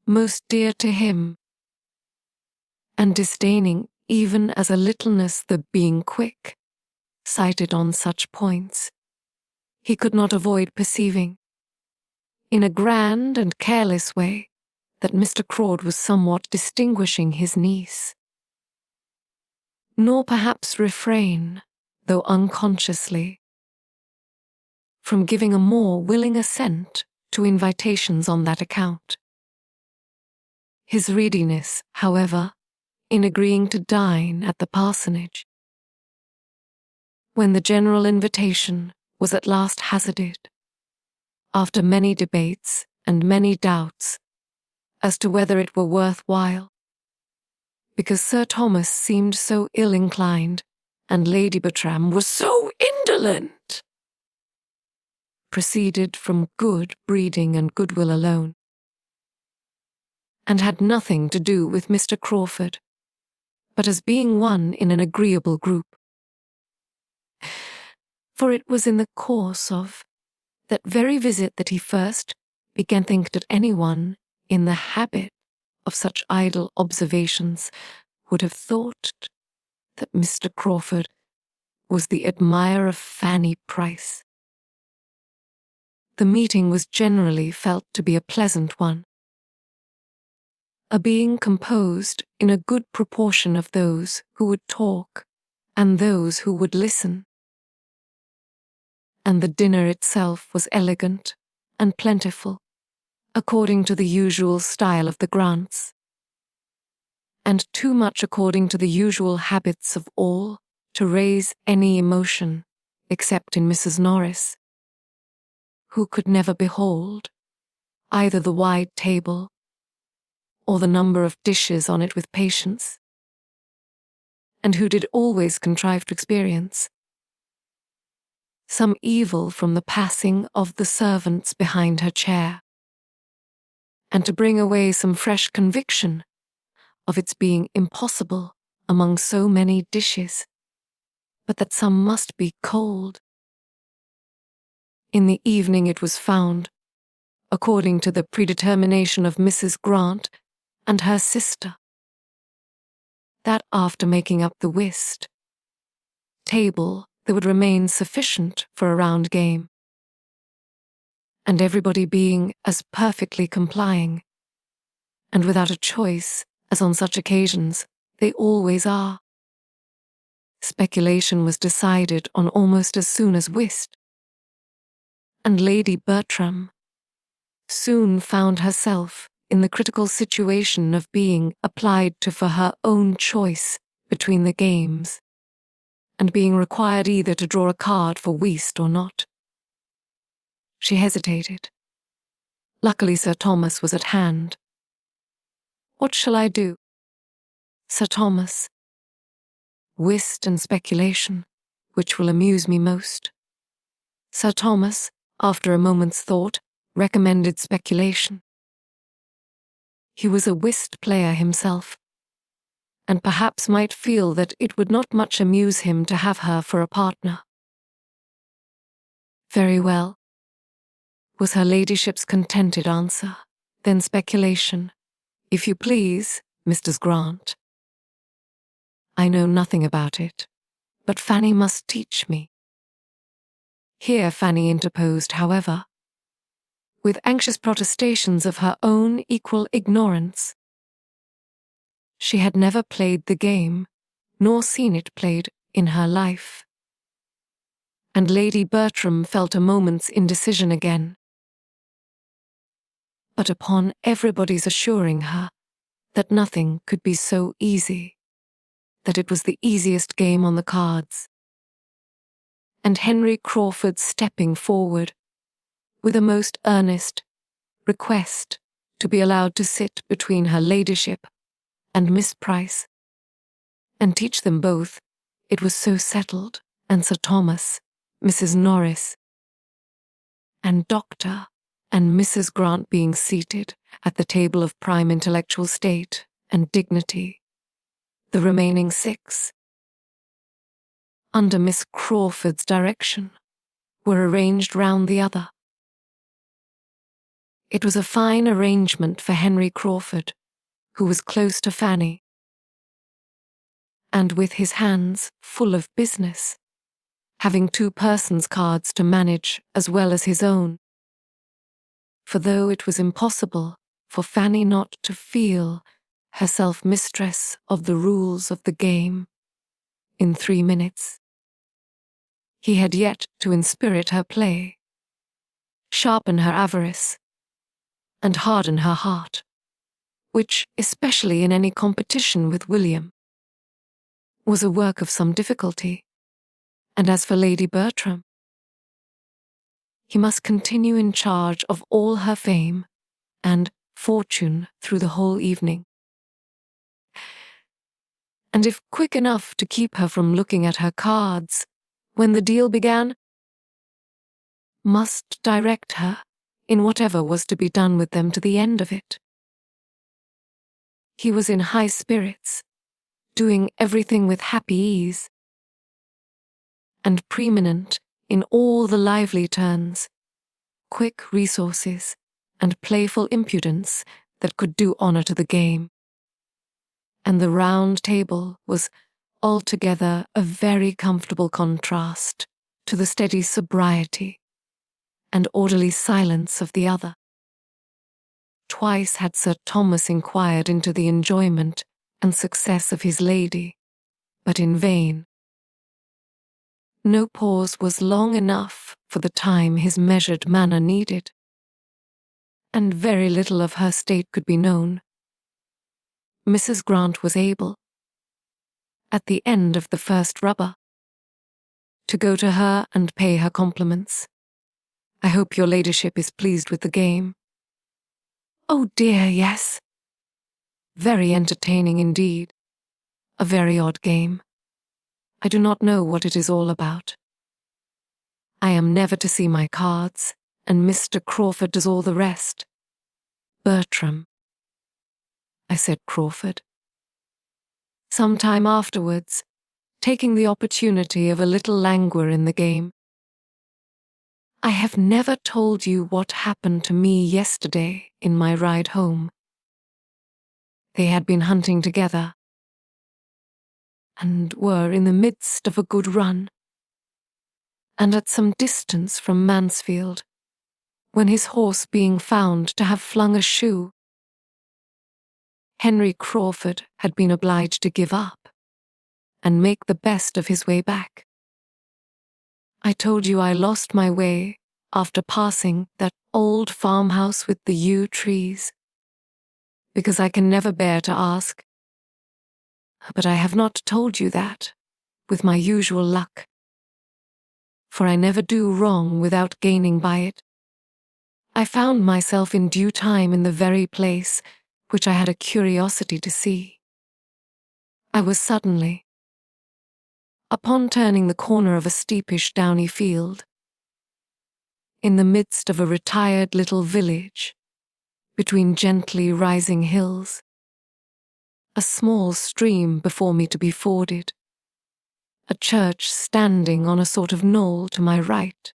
most dear to him, and disdaining even as a littleness the being quick, sighted on such points, he could not avoid perceiving, in a grand and careless way, that Mr. Crawford was somewhat distinguishing his niece, nor perhaps refrain, though unconsciously, from giving a more willing assent to invitations on that account. His readiness, however, in agreeing to dine at the parsonage, when the general invitation was at last hazarded, after many debates and many doubts as to whether it were worth while, because Sir Thomas seemed so ill-inclined and Lady Bertram was so indolent, proceeded from good breeding and goodwill alone, and had nothing to do with Mr. Crawford, but as being one in an agreeable group. For it was in the course of that very visit that he first began to think that anyone in the habit of such idle observations would have thought that Mr. Crawford was the admirer of Fanny Price. The meeting was generally felt to be a pleasant one, a being composed in a good proportion of those who would talk and those who would listen. And the dinner itself was elegant and plentiful, according to the usual style of the Grants, and too much according to the usual habits of all to raise any emotion except in Mrs. Norris, who could never behold either the wide table or the number of dishes on it with patience, and who did always contrive to experience some evil from the passing of the servants behind her chair, and to bring away some fresh conviction of its being impossible among so many dishes, but that some must be cold. In the evening it was found, according to the predetermination of Mrs. Grant and her sister, that after making up the whist table there would remain sufficient for a round game, and everybody being as perfectly complying, and without a choice as on such occasions they always are, speculation was decided on almost as soon as whist, and Lady Bertram soon found herself in the critical situation of being applied to for her own choice between the games, and being required either to draw a card for whist or not. She hesitated. Luckily Sir Thomas was at hand. "What shall I do?" "Sir Thomas." "Whist and speculation, which will amuse me most." Sir Thomas, after a moment's thought, recommended speculation. He was a whist player himself, and perhaps might feel that it would not much amuse him to have her for a partner. "Very well," was her ladyship's contented answer. "Then speculation, if you please, Mrs. Grant." "I know nothing about it, but Fanny must teach me." Here Fanny interposed, however, with anxious protestations of her own equal ignorance. She had never played the game, nor seen it played in her life. And Lady Bertram felt a moment's indecision again. But upon everybody's assuring her that nothing could be so easy, that it was the easiest game on the cards, and Henry Crawford stepping forward with a most earnest request to be allowed to sit between her ladyship and Miss Price, and teach them both, it was so settled, and Sir Thomas, Mrs. Norris, and Dr. and Mrs. Grant being seated at the table of prime intellectual state and dignity, the remaining 6, under Miss Crawford's direction, were arranged round the other. It was a fine arrangement for Henry Crawford, who was close to Fanny, and with his hands full of business, having 2 persons' cards to manage as well as his own. For though it was impossible for Fanny not to feel herself mistress of the rules of the game in 3 minutes, he had yet to inspirit her play, sharpen her avarice, and harden her heart, which, especially in any competition with William, was a work of some difficulty. And as for Lady Bertram, he must continue in charge of all her fame and fortune through the whole evening. And if quick enough to keep her from looking at her cards when the deal began, must direct her in whatever was to be done with them to the end of it. He was in high spirits, doing everything with happy ease, and preeminent in all the lively turns, quick resources, and playful impudence that could do honor to the game. And the round table was altogether a very comfortable contrast to the steady sobriety and orderly silence of the other. Twice had Sir Thomas inquired into the enjoyment and success of his lady, but in vain. No pause was long enough for the time his measured manner needed, and very little of her state could be known. Mrs. Grant was able, at the end of the first rubber, to go to her and pay her compliments. "I hope your ladyship is pleased with the game." "Oh dear, yes. Very entertaining indeed. A very odd game. I do not know what it is all about. I am never to see my cards, and Mr. Crawford does all the rest." "Bertram." I said Crawford. Some time afterwards, taking the opportunity of a little languor in the game. "I have never told you what happened to me yesterday in my ride home." They had been hunting together, and were in the midst of a good run, and at some distance from Mansfield, when his horse being found to have flung a shoe, Henry Crawford had been obliged to give up and make the best of his way back. I told you I lost my way after passing that old farmhouse with the yew trees, because I can never bear to ask. But I have not told you that, with my usual luck, for I never do wrong without gaining by it. I found myself in due time in the very place which I had a curiosity to see. I was suddenly, upon turning the corner of a steepish downy field, in the midst of a retired little village, between gently rising hills, a small stream before me to be forded, a church standing on a sort of knoll to my right,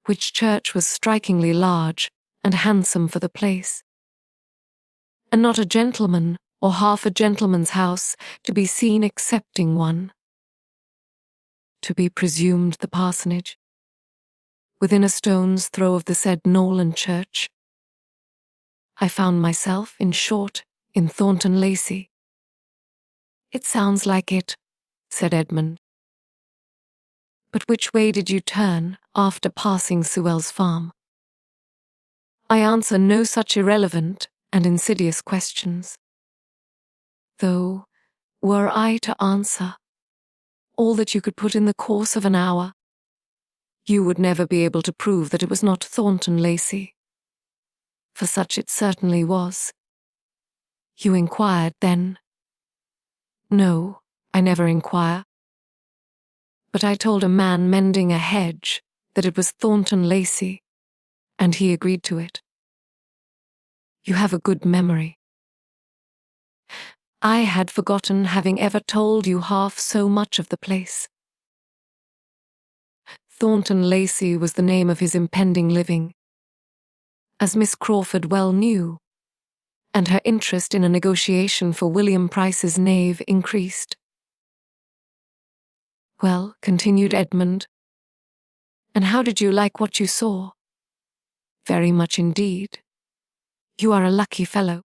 which church was strikingly large and handsome for the place, and not a gentleman or half a gentleman's house to be seen excepting one, to be presumed the parsonage, within a stone's throw of the said knoll and church. I found myself, in short, in Thornton Lacey. "It sounds like it," said Edmund. "But which way did you turn after passing Sewell's farm?" I answer no such irrelevant and insidious questions, though, were I to answer all that you could put in the course of an hour, you would never be able to prove that it was not Thornton Lacey, for such it certainly was. You inquired then. No, I never inquire. But I told a man mending a hedge that it was Thornton Lacey, and he agreed to it. You have a good memory. I had forgotten having ever told you half so much of the place. Thornton Lacey was the name of his impending living, as Miss Crawford well knew, and her interest in a negotiation for William Price's knave increased. "Well," continued Edmund, "and how did you like what you saw?" "Very much indeed. You are a lucky fellow.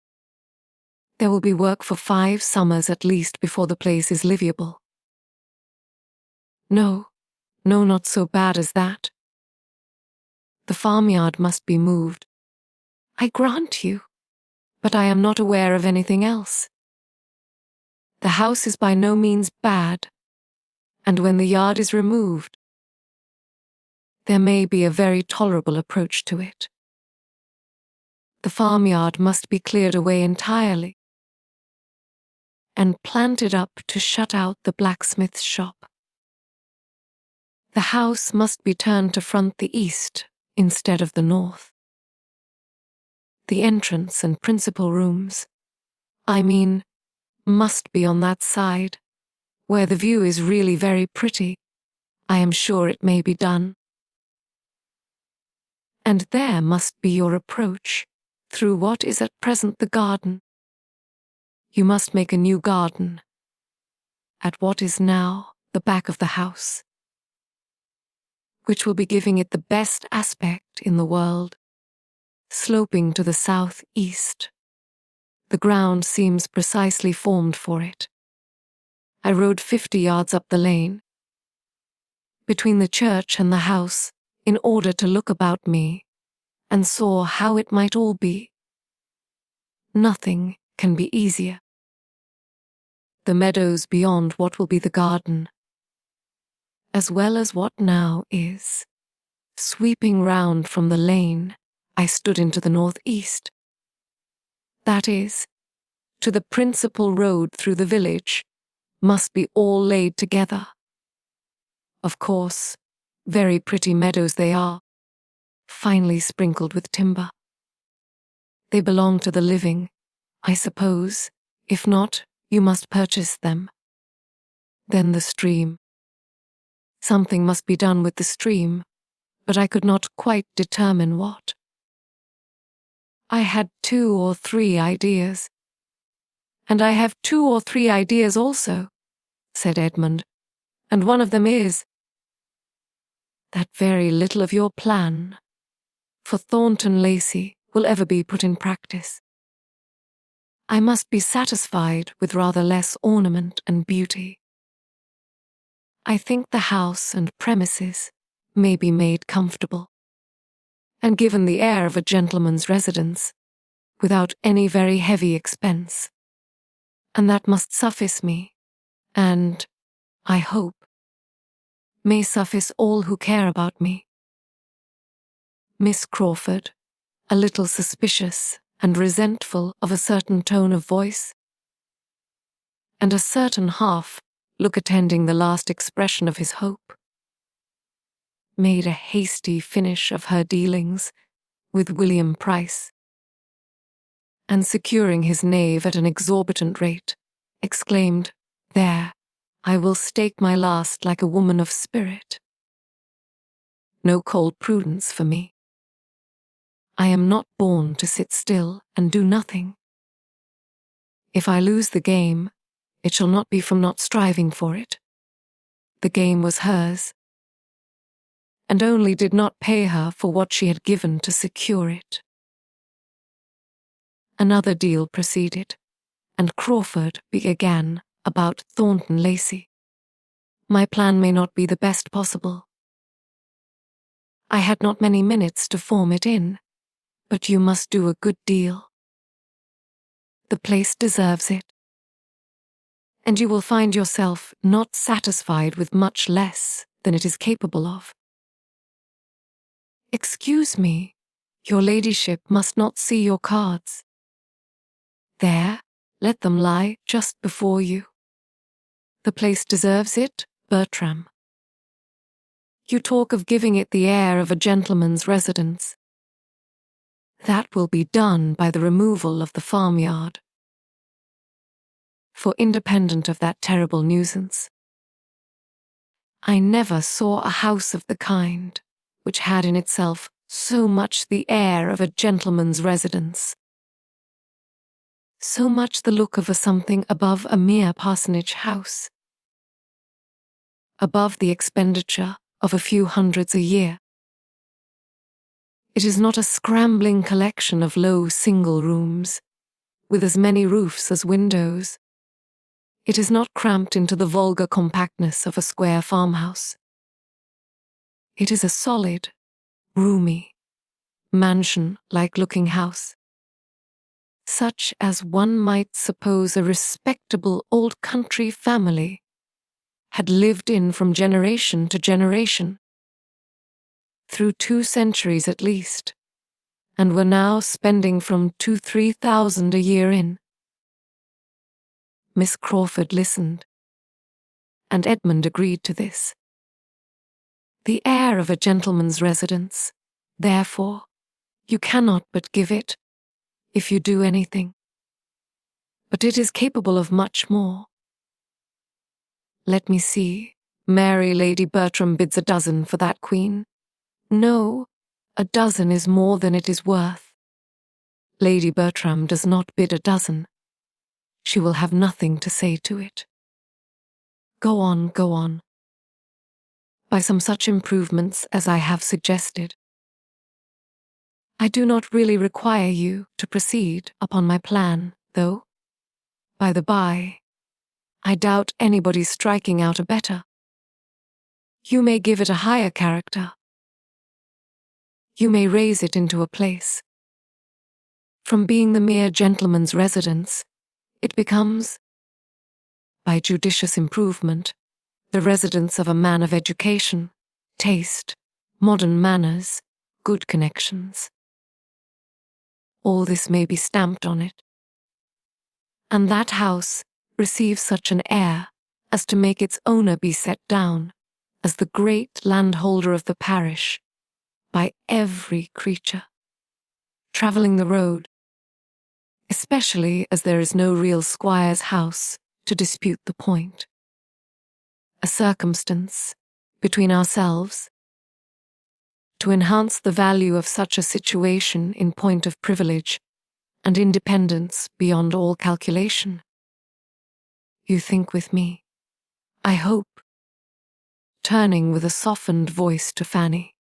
There will be work for 5 summers at least before the place is liveable." No, not so bad as that. The farmyard must be moved. I grant you, but I am not aware of anything else. The house is by no means bad, and when the yard is removed, there may be a very tolerable approach to it. The farmyard must be cleared away entirely, and planted up to shut out the blacksmith's shop. The house must be turned to front the east instead of the north. The entrance and principal rooms, must be on that side, where the view is really very pretty. I am sure it may be done. And there must be your approach, through what is at present the garden. You must make a new garden, at what is now the back of the house, which will be giving it the best aspect in the world, sloping to the south-east. The ground seems precisely formed for it. I rode 50 yards up the lane, between the church and the house, in order to look about me, and saw how it might all be. Nothing can be easier. The meadows beyond what will be the garden, as well as what now is, sweeping round from the lane I stood into the northeast. That is, to the principal road through the village, must be all laid together. Of course, very pretty meadows they are, finely sprinkled with timber. They belong to the living, I suppose. If not, you must purchase them. Then the stream. Something must be done with the stream, but I could not quite determine what. I had 2 or 3 ideas. And I have 2 or 3 ideas also, said Edmund, and one of them is that very little of your plan for Thornton Lacey will ever be put in practice. I must be satisfied with rather less ornament and beauty. I think the house and premises may be made comfortable, and given the air of a gentleman's residence, without any very heavy expense. And that must suffice me, and, I hope, may suffice all who care about me. Miss Crawford, a little suspicious and resentful of a certain tone of voice, and a certain half look attending the last expression of his hope, made a hasty finish of her dealings with William Price, and securing his knave at an exorbitant rate, exclaimed, "There, I will stake my last like a woman of spirit. No cold prudence for me. I am not born to sit still and do nothing. If I lose the game, it shall not be from not striving for it. The game was hers, and only did not pay her for what she had given to secure it." Another deal proceeded, and Crawford began about Thornton Lacey. My plan may not be the best possible. I had not many minutes to form it in, but you must do a good deal. The place deserves it, and you will find yourself not satisfied with much less than it is capable of. Excuse me, your ladyship must not see your cards. There, let them lie just before you. The place deserves it, Bertram. You talk of giving it the air of a gentleman's residence. That will be done by the removal of the farmyard. For independent of that terrible nuisance, I never saw a house of the kind which had in itself so much the air of a gentleman's residence, so much the look of a something above a mere parsonage house, above the expenditure of a few hundreds a year. It is not a scrambling collection of low single rooms, with as many roofs as windows. It is not cramped into the vulgar compactness of a square farmhouse. It is a solid, roomy, mansion-like looking house, such as one might suppose a respectable old country family had lived in from generation to generation, through 2 centuries at least, and were now spending from 2,000–3,000 a year in. Miss Crawford listened, and Edmund agreed to this. the air of a gentleman's residence. Therefore, you cannot but give it, if you do anything. But it is capable of much more. Let me see. Mary Lady Bertram bids 12 for that queen. No, 12 is more than it is worth. Lady Bertram does not bid 12. She will have nothing to say to it. Go on, go on. By some such improvements as I have suggested. I do not really require you to proceed upon my plan, though, by the by, I doubt anybody's striking out a better. You may give it a higher character. You may raise it into a place. From being the mere gentleman's residence, it becomes, by judicious improvement, the residence of a man of education, taste, modern manners, good connections. All this may be stamped on it. And that house receives such an air as to make its owner be set down as the great landholder of the parish by every creature travelling the road, especially as there is no real squire's house to dispute the point. A circumstance, between ourselves, to enhance the value of such a situation in point of privilege and independence beyond all calculation. You think with me, I hope, turning with a softened voice to Fanny.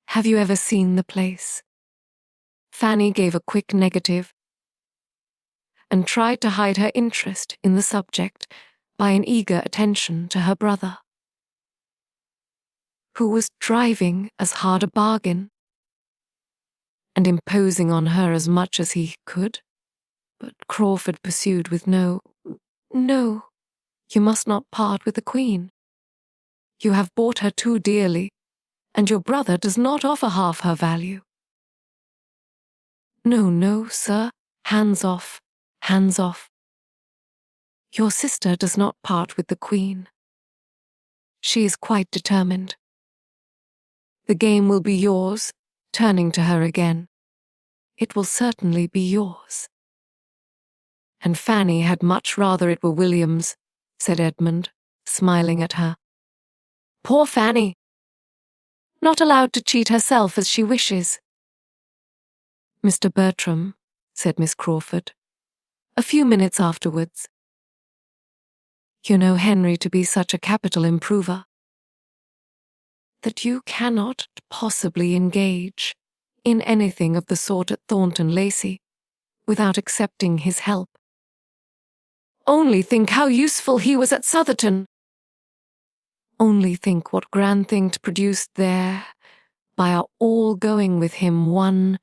Have you ever seen the place? Fanny gave a quick negative and tried to hide her interest in the subject by an eager attention to her brother, who was driving as hard a bargain and imposing on her as much as he could. But Crawford pursued with no, you must not part with the Queen. You have bought her too dearly, and your brother does not offer half her value. No, sir, hands off, hands off. Your sister does not part with the Queen. She is quite determined. The game will be yours, turning to her again. It will certainly be yours. And Fanny had much rather it were William's, said Edmund, smiling at her. Poor Fanny! Not allowed to cheat herself as she wishes. Mr. Bertram, said Miss Crawford, a few minutes afterwards. You know Henry to be such a capital improver that you cannot possibly engage in anything of the sort at Thornton Lacey without accepting his help. Only think how useful he was at Southerton. Only think what grand thing to produce there by our all going with him one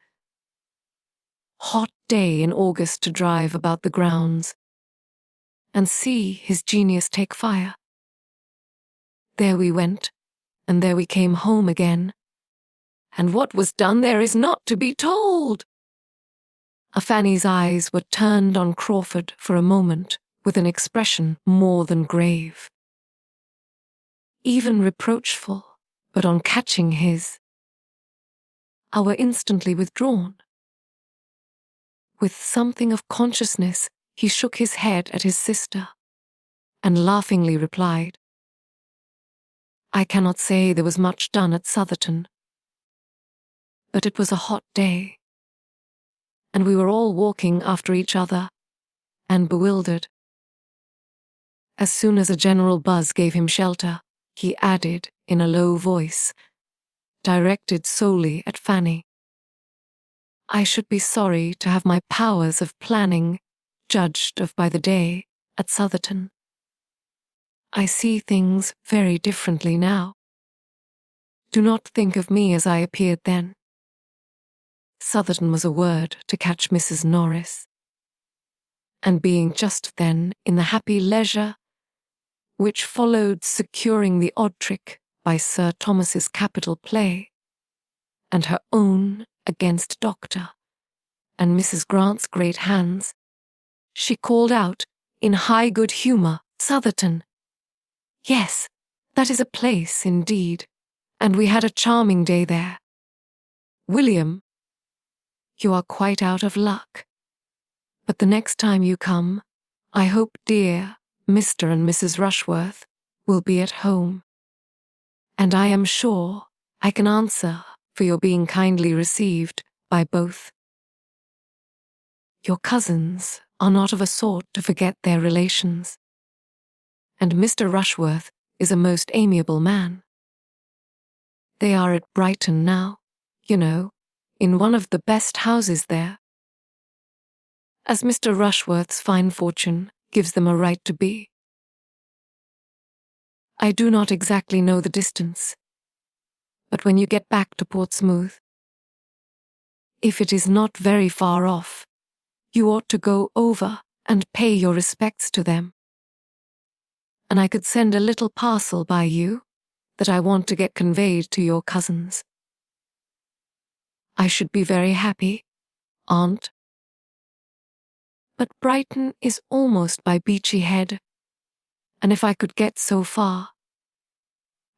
hot day in August to drive about the grounds and see his genius take fire. There we went, and there we came home again, and what was done there is not to be told. Fanny's eyes were turned on Crawford for a moment with an expression more than grave, even reproachful, but on catching his, were instantly withdrawn. With something of consciousness, he shook his head at his sister, and laughingly replied, I cannot say there was much done at Southerton, but it was a hot day, and we were all walking after each other, and bewildered. As soon as a general buzz gave him shelter, he added in a low voice, directed solely at Fanny, I should be sorry to have my powers of planning judged of by the day at Southerton. I see things very differently now. Do not think of me as I appeared then. Southerton was a word to catch Mrs. Norris, and being just then in the happy leisure which followed securing the odd trick by Sir Thomas's capital play, and her own against Doctor, and Mrs. Grant's great hands, she called out, in high good humour, Southerton. Yes, That is a place, indeed, and we had a charming day there. William, you are quite out of luck. But the next time you come, I hope dear Mr. and Mrs. Rushworth will be at home. And I am sure I can answer for your being kindly received by both. Your cousins are not of a sort to forget their relations. And Mr. Rushworth is a most amiable man. They are at Brighton now, you know, in one of the best houses there, as Mr. Rushworth's fine fortune gives them a right to be. I do not exactly know the distance, but when you get back to Portsmouth, if it is not very far off, you ought to go over and pay your respects to them. And I could send a little parcel by you that I want to get conveyed to your cousins. I should be very happy, Aunt. But Brighton is almost by Beachy Head, and if I could get so far,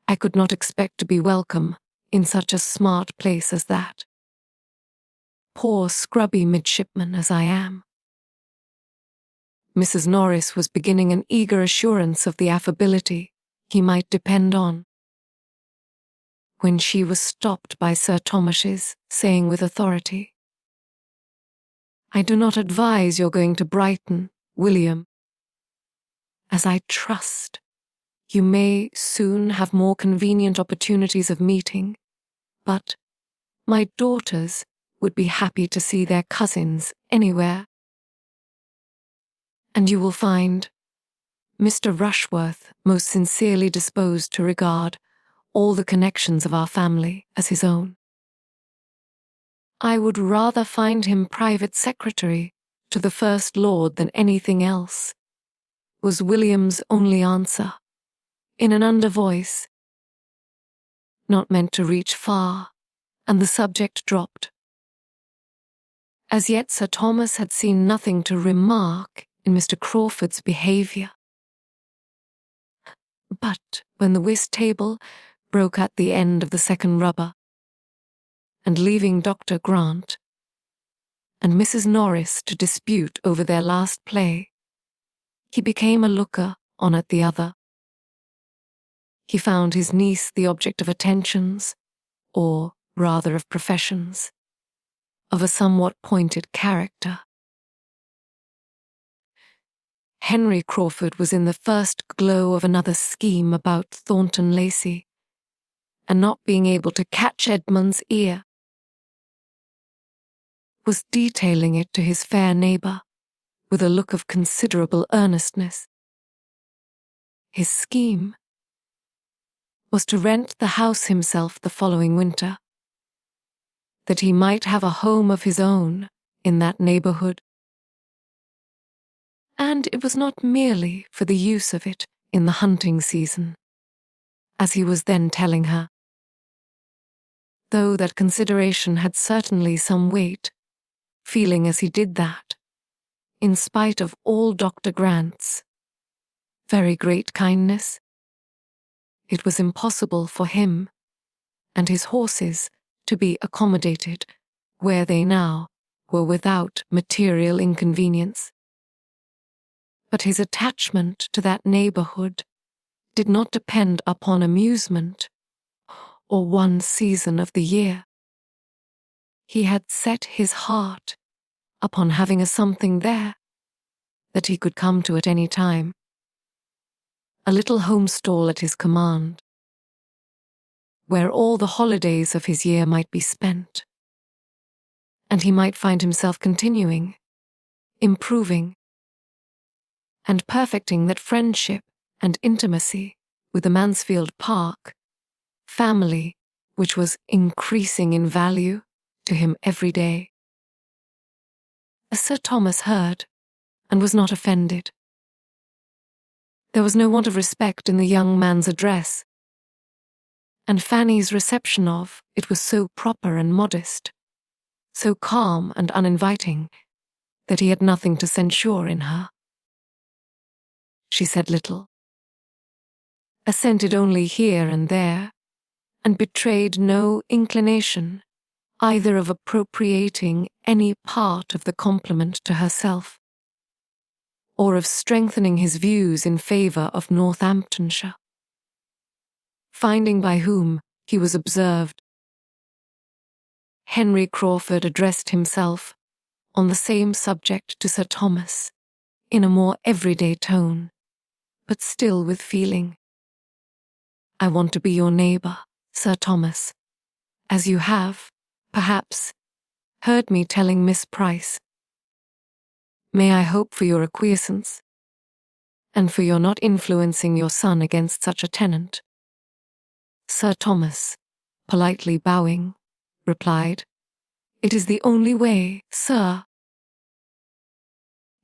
I could not expect to be welcome in such a smart place as that. Poor scrubby midshipman as I am. Mrs. Norris was beginning an eager assurance of the affability he might depend on, when she was stopped by Sir Thomas's saying with authority, I do not advise your going to Brighton, William, as I trust you may soon have more convenient opportunities of meeting, but my daughters would be happy to see their cousins anywhere. And you will find Mr. Rushworth most sincerely disposed to regard all the connections of our family as his own. I would rather find him private secretary to the First Lord than anything else, was William's only answer, in an under voice, not meant to reach far, and the subject dropped. As yet Sir Thomas had seen nothing to remark in Mr. Crawford's behaviour. But when the whist table broke at the end of the second rubber, and leaving Dr. Grant and Mrs. Norris to dispute over their last play, he became a looker on at the other. He found his niece the object of attentions, or rather of professions, of a somewhat pointed character. Henry Crawford was in the first glow of another scheme about Thornton Lacey, and not being able to catch Edmund's ear, was detailing it to his fair neighbour with a look of considerable earnestness. His scheme was to rent the house himself the following winter, that he might have a home of his own in that neighbourhood. And it was not merely for the use of it in the hunting season, as he was then telling her, though that consideration had certainly some weight, feeling as he did that, in spite of all Dr. Grant's very great kindness, it was impossible for him and his horses to be accommodated where they now were without material inconvenience. But his attachment to that neighbourhood did not depend upon amusement or one season of the year. He had set his heart upon having a something there that he could come to at any time, a little home stall at his command, where all the holidays of his year might be spent, and he might find himself continuing, improving, and perfecting that friendship and intimacy with the Mansfield Park family which was increasing in value to him every day. As Sir Thomas heard, and was not offended. There was no want of respect in the young man's address, and Fanny's reception of it was so proper and modest, so calm and uninviting, that he had nothing to censure in her. She said little, assented only here and there, and betrayed no inclination either of appropriating any part of the compliment to herself, or of strengthening his views in favour of Northamptonshire. Finding by whom he was observed, Henry Crawford addressed himself on the same subject to Sir Thomas, in a more everyday tone, but still with feeling. "I want to be your neighbour, Sir Thomas, as you have, perhaps, heard me telling Miss Price. May I hope for your acquiescence, and for your not influencing your son against such a tenant?" Sir Thomas, politely bowing, replied, "It is the only way, sir,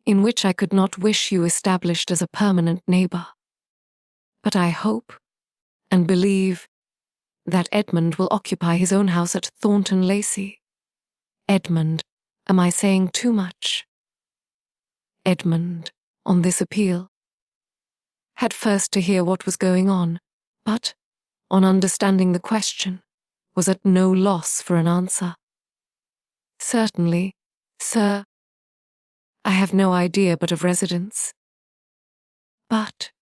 in which I could not wish you established as a permanent neighbour. But I hope and believe that Edmund will occupy his own house at Thornton Lacey. Edmund, am I saying too much?" Edmund, on this appeal, had first to hear what was going on, but, on understanding the question, was at no loss for an answer. "Certainly, sir. I have no idea but of residence. But,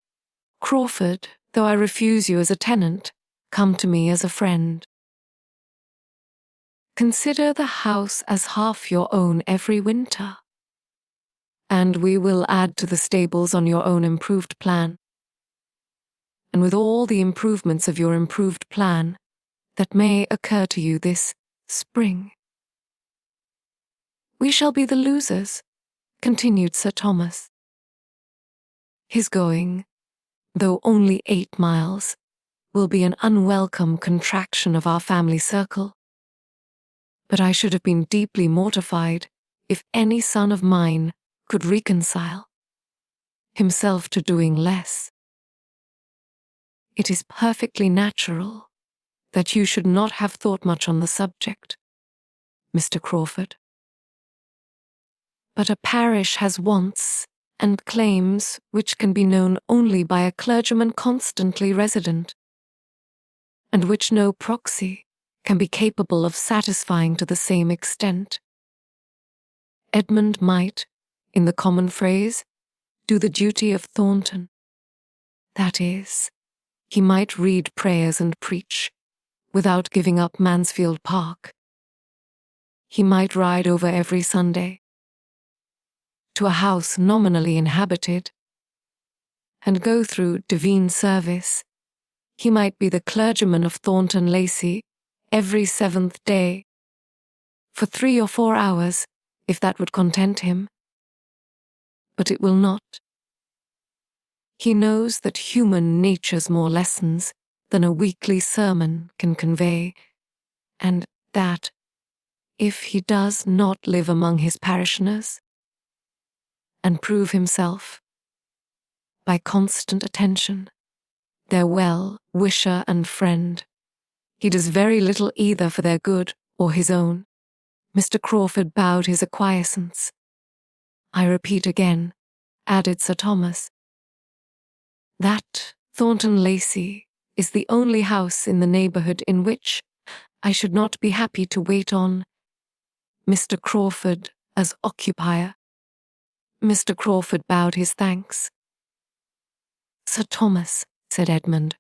Crawford, though I refuse you as a tenant, come to me as a friend. Consider the house as half your own every winter, and we will add to the stables on your own improved plan, and with all the improvements of your improved plan that may occur to you this spring. We shall be the losers," continued Sir Thomas. "His going, though only 8 miles, will be an unwelcome contraction of our family circle. But I should have been deeply mortified if any son of mine could reconcile himself to doing less. It is perfectly natural that you should not have thought much on the subject, Mr. Crawford. But a parish has wants and claims which can be known only by a clergyman constantly resident, and which no proxy can be capable of satisfying to the same extent. Edmund might, in the common phrase, do the duty of Thornton. That is, he might read prayers and preach, without giving up Mansfield Park. He might ride over every Sunday to a house nominally inhabited, and go through divine service. He might be the clergyman of Thornton Lacey every 7th day, for 3 or 4 hours, if that would content him. But it will not. He knows that human nature's more lessons than a weekly sermon can convey, and that, if he does not live among his parishioners, and prove himself, by constant attention, their well-wisher and friend, he does very little either for their good or his own. Mr. Crawford bowed his acquiescence. "I repeat again," added Sir Thomas, "that Thornton Lacey is the only house in the neighbourhood in which I should not be happy to wait on Mr. Crawford as occupier." Mr. Crawford bowed his thanks. "Sir Thomas," said Edmund,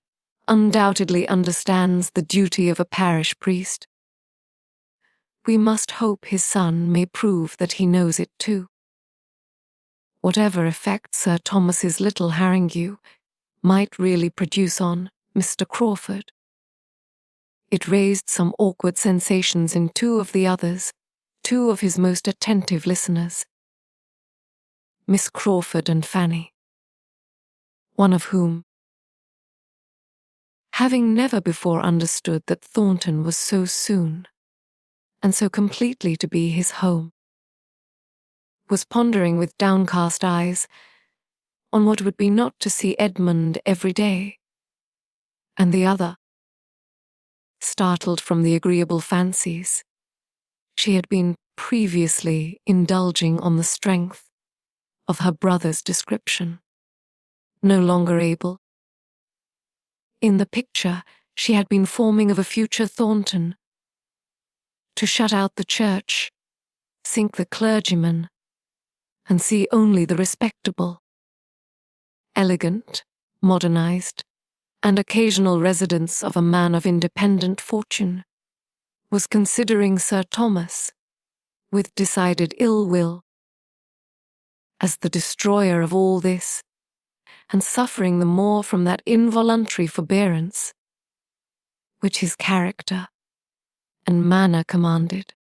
"undoubtedly understands the duty of a parish priest. We must hope his son may prove that he knows it too." Whatever effect Sir Thomas's little harangue might really produce on Mr. Crawford, it raised some awkward sensations in 2 of the others, 2 of his most attentive listeners, Miss Crawford and Fanny, one of whom, having never before understood that Thornton was so soon and so completely to be his home, was pondering with downcast eyes on what would be not to see Edmund every day, and the other, startled from the agreeable fancies she had been previously indulging on the strength of her brother's description, no longer able In the picture, she had been forming of a future Thornton. To shut out the church, sink the clergyman, and see only the respectable, elegant, modernized, and occasional residence of a man of independent fortune, was considering Sir Thomas, with decided ill will, as the destroyer of all this, and suffering the more from that involuntary forbearance which his character and manner commanded,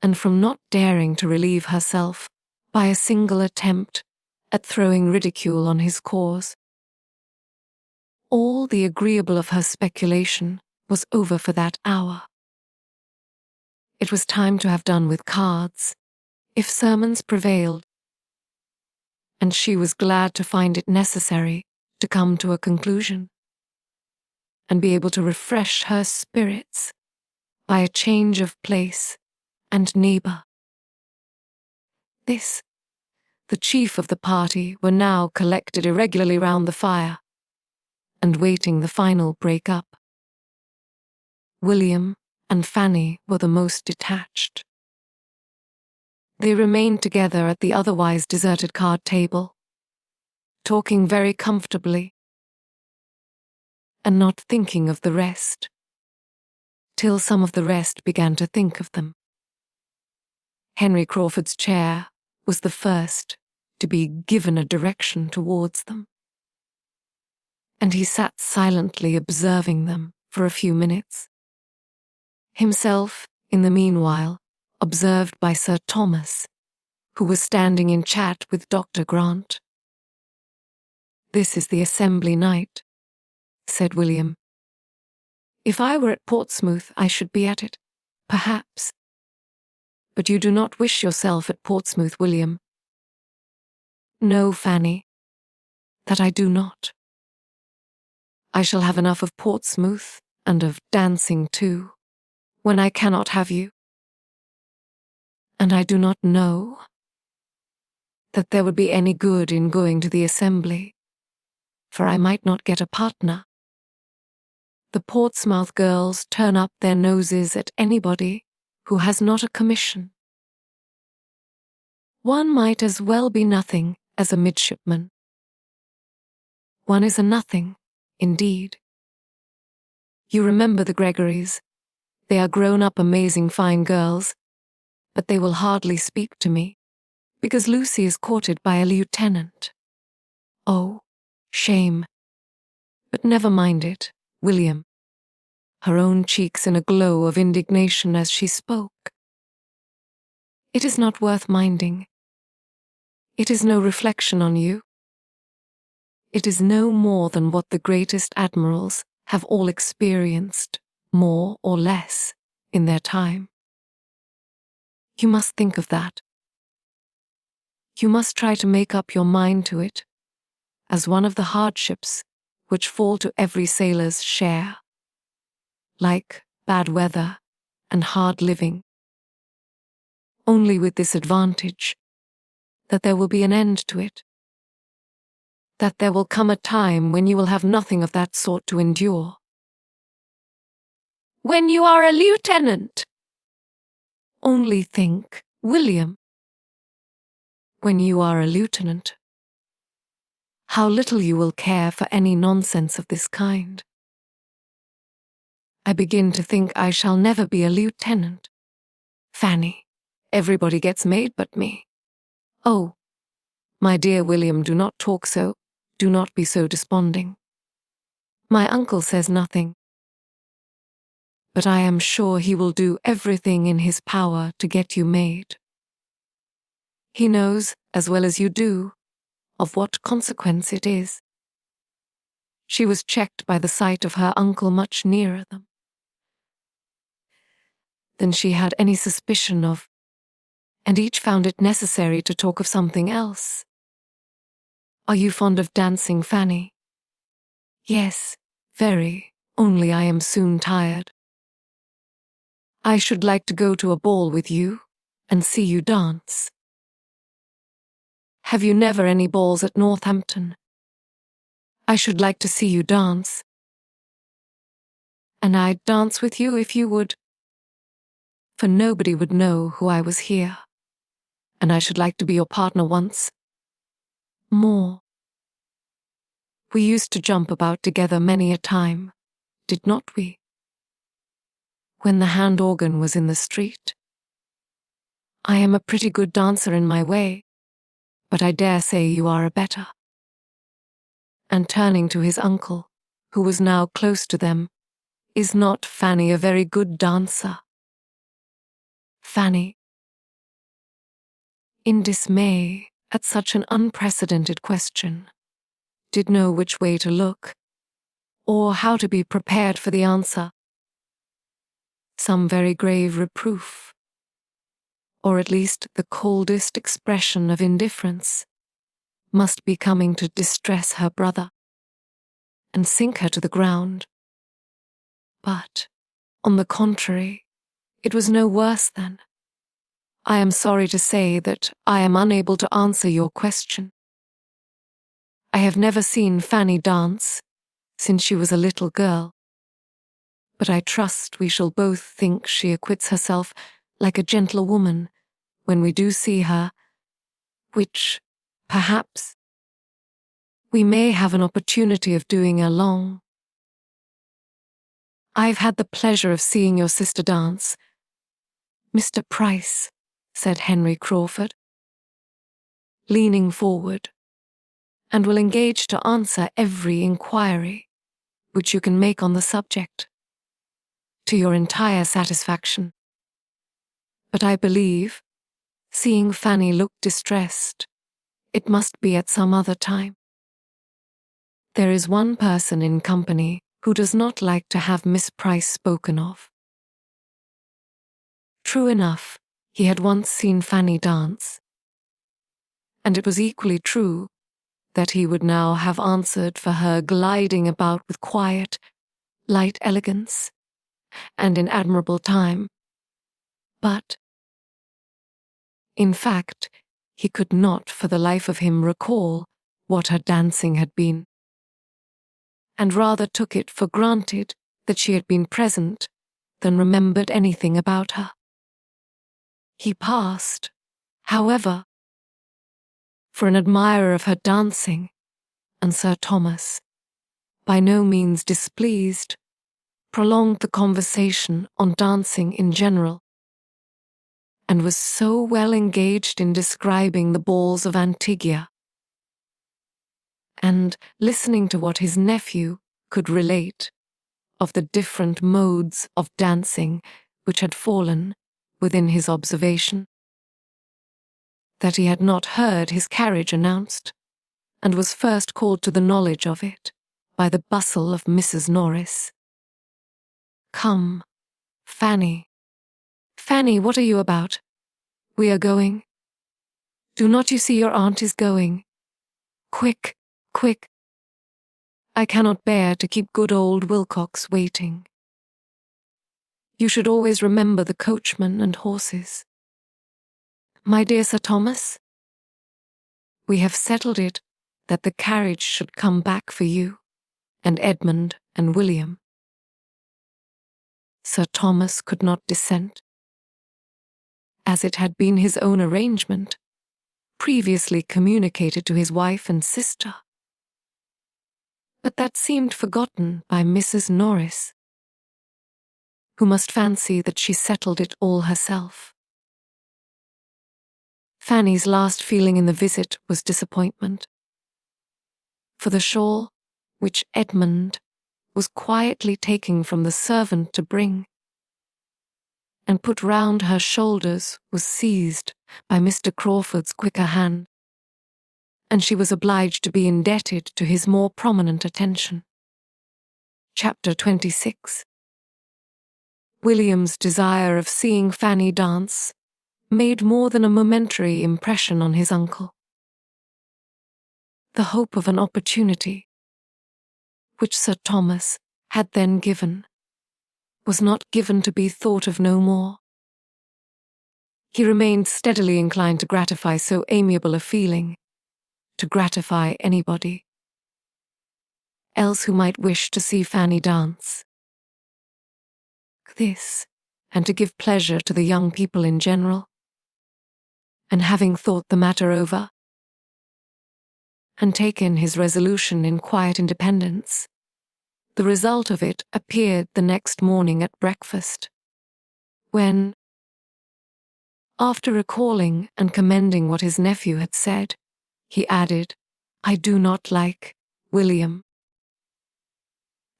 and from not daring to relieve herself by a single attempt at throwing ridicule on his cause. All the agreeable of her speculation was over for that hour. It was time to have done with cards, if sermons prevailed, and she was glad to find it necessary to come to a conclusion, and be able to refresh her spirits by a change of place and neighbour. This, the chief of the party, were now collected irregularly round the fire, and waiting the final break-up. William and Fanny were the most detached. They remained together at the otherwise deserted card table, talking very comfortably, and not thinking of the rest, till some of the rest began to think of them. Henry Crawford's chair was the first to be given a direction towards them, and he sat silently observing them for a few minutes, himself, in the meanwhile, observed by Sir Thomas, who was standing in chat with Dr. Grant. "This is the assembly night," said William. "If I were at Portsmouth, I should be at it, perhaps. But you do not wish yourself at Portsmouth, William." "No, Fanny, that I do not. I shall have enough of Portsmouth, and of dancing too, when I cannot have you. And I do not know that there would be any good in going to the assembly, for I might not get a partner. The Portsmouth girls turn up their noses at anybody who has not a commission. One might as well be nothing as a midshipman. One is a nothing, indeed. You remember the Gregorys. They are grown-up amazing fine girls, but they will hardly speak to me, because Lucy is courted by a lieutenant. Oh, shame. But never mind it, William," her own cheeks in a glow of indignation as she spoke. "It is not worth minding. It is no reflection on you. It is no more than what the greatest admirals have all experienced, more or less, in their time. You must think of that. You must try to make up your mind to it, as one of the hardships which fall to every sailor's share, like bad weather and hard living. Only with this advantage, that there will be an end to it, that there will come a time when you will have nothing of that sort to endure." "When you are a lieutenant!" "Only think, William. When you are a lieutenant, how little you will care for any nonsense of this kind. I begin to think I shall never be a lieutenant. Fanny, everybody gets made but me. Oh, my dear William, do not talk so, do not be so desponding. My uncle says nothing, but I am sure he will do everything in his power to get you made. He knows, as well as you do, of what consequence it is." She was checked by the sight of her uncle much nearer them than she had any suspicion of, and each found it necessary to talk of something else. "Are you fond of dancing, Fanny?" "Yes, very, only I am soon tired." "I should like to go to a ball with you, and see you dance." "Have you never any balls at Northampton?" I should like to see you dance. And I'd dance with you if you would. For nobody would know who I was here. And I should like to be your partner once more. We used to jump about together many a time, did not we? When the hand organ was in the street. I am a pretty good dancer in my way, but I dare say you are a better. And turning to his uncle, who was now close to them, is not Fanny a very good dancer? Fanny, in dismay at such an unprecedented question, did know which way to look, or how to be prepared for the answer. Some very grave reproof, or at least the coldest expression of indifference, must be coming to distress her brother, and sink her to the ground. But, on the contrary, it was no worse then. I am sorry to say that I am unable to answer your question. I have never seen Fanny dance since she was a little girl, but I trust we shall both think she acquits herself like a gentle woman when we do see her, which, perhaps, we may have an opportunity of doing ere long. I've had the pleasure of seeing your sister dance. Mr. Price, said Henry Crawford, leaning forward, and will engage to answer every inquiry which you can make on the subject, to your entire satisfaction. But I believe, seeing Fanny look distressed, it must be at some other time. There is one person in company who does not like to have Miss Price spoken of. True enough, he had once seen Fanny dance, and it was equally true that he would now have answered for her gliding about with quiet, light elegance, and in admirable time. But, in fact, he could not for the life of him recall what her dancing had been, and rather took it for granted that she had been present than remembered anything about her. He passed, however, for an admirer of her dancing, and Sir Thomas, by no means displeased, prolonged the conversation on dancing in general, and was so well engaged in describing the balls of Antigua, and listening to what his nephew could relate of the different modes of dancing which had fallen within his observation, that he had not heard his carriage announced, and was first called to the knowledge of it by the bustle of Mrs. Norris. Come, Fanny. Fanny, what are you about? We are going. Do not you see your aunt is going? Quick, quick. I cannot bear to keep good old Wilcox waiting. You should always remember the coachman and horses. My dear Sir Thomas, we have settled it that the carriage should come back for you, and Edmund and William. Sir Thomas could not dissent, as it had been his own arrangement, previously communicated to his wife and sister. But that seemed forgotten by Mrs. Norris, who must fancy that she settled it all herself. Fanny's last feeling in the visit was disappointment, for the shawl, which Edmund was quietly taking from the servant to bring, and put round her shoulders, was seized by Mr. Crawford's quicker hand, and she was obliged to be indebted to his more prominent attention. Chapter 26. William's desire of seeing Fanny dance made more than a momentary impression on his uncle. The hope of an opportunity, which Sir Thomas had then given, was not given to be thought of no more. He remained steadily inclined to gratify so amiable a feeling, to gratify anybody. else who might wish to see Fanny dance. This, and to give pleasure to the young people in general. And having thought the matter over, and taken his resolution in quiet independence, the result of it appeared the next morning at breakfast, when, after recalling and commending what his nephew had said, he added, "I do not like, William,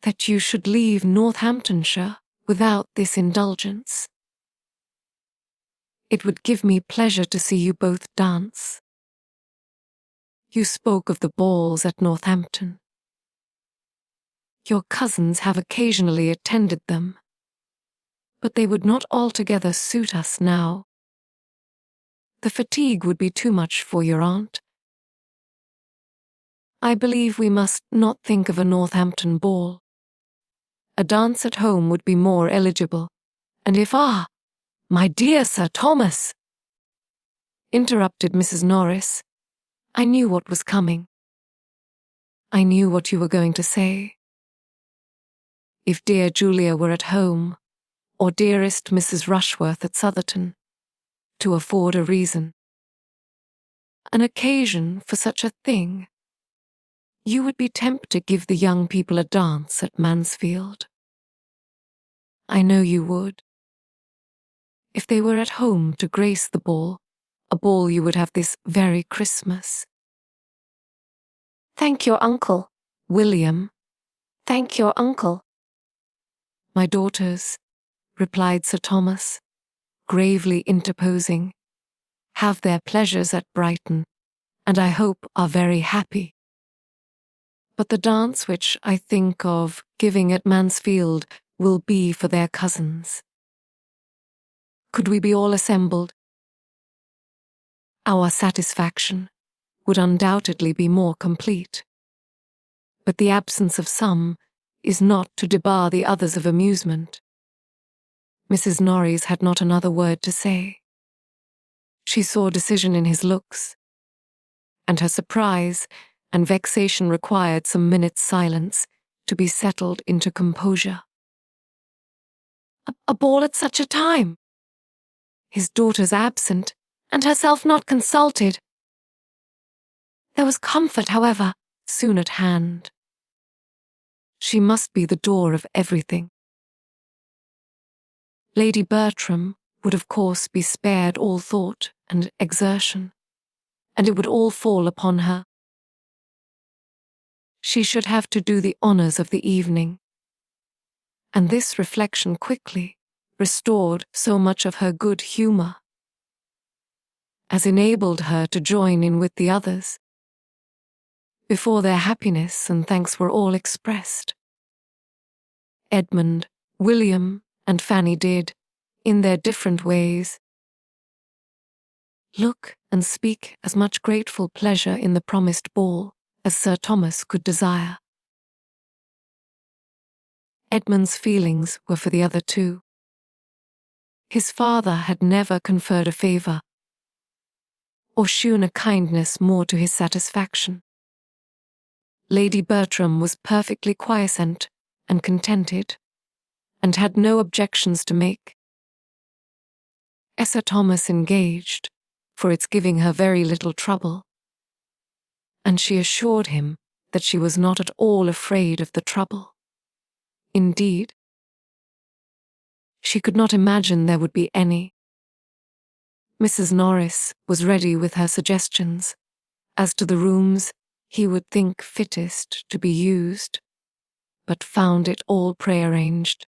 that you should leave Northamptonshire without this indulgence. It would give me pleasure to see you both dance. You spoke of the balls at Northampton. Your cousins have occasionally attended them, but they would not altogether suit us now. The fatigue would be too much for your aunt. I believe we must not think of a Northampton ball. A dance at home would be more eligible, and if my dear Sir Thomas," interrupted Mrs. Norris, "I knew what was coming. I knew what you were going to say. If dear Julia were at home, or dearest Mrs. Rushworth at Southerton, to afford a reason, an occasion for such a thing, you would be tempted to give the young people a dance at Mansfield. I know you would. If they were at home to grace the ball, a ball you would have this very Christmas." Thank your uncle, "William." thank your uncle. "My daughters," replied Sir Thomas, gravely interposing, "have their pleasures at Brighton, and I hope are very happy. But the dance which I think of giving at Mansfield will be for their cousins. Could we be all assembled, our satisfaction would undoubtedly be more complete. But the absence of some is not to debar the others of amusement." Mrs. Norris had not another word to say. She saw decision in his looks, and her surprise and vexation required some minutes' silence to be settled into composure. A ball at such a time? His daughters absent, And herself not consulted? There was comfort, however, soon at hand. She must be the door of everything. Lady Bertram would of course be spared all thought and exertion, and it would all fall upon her. She should have to do the honours of the evening, and this reflection quickly restored so much of her good humour as enabled her to join in with the others, before their happiness and thanks were all expressed. Edmund, William, and Fanny did, in their different ways, look and speak as much grateful pleasure in the promised ball as Sir Thomas could desire. Edmund's feelings were for the other two. His father had never conferred a favour, or shewn a kindness more to his satisfaction. Lady Bertram was perfectly quiescent and contented, and had no objections to make. Sir Thomas engaged, for its giving her very little trouble, and she assured him that she was not at all afraid of the trouble. Indeed, she could not imagine there would be any. Mrs. Norris was ready with her suggestions as to the rooms he would think fittest to be used, but found it all prearranged.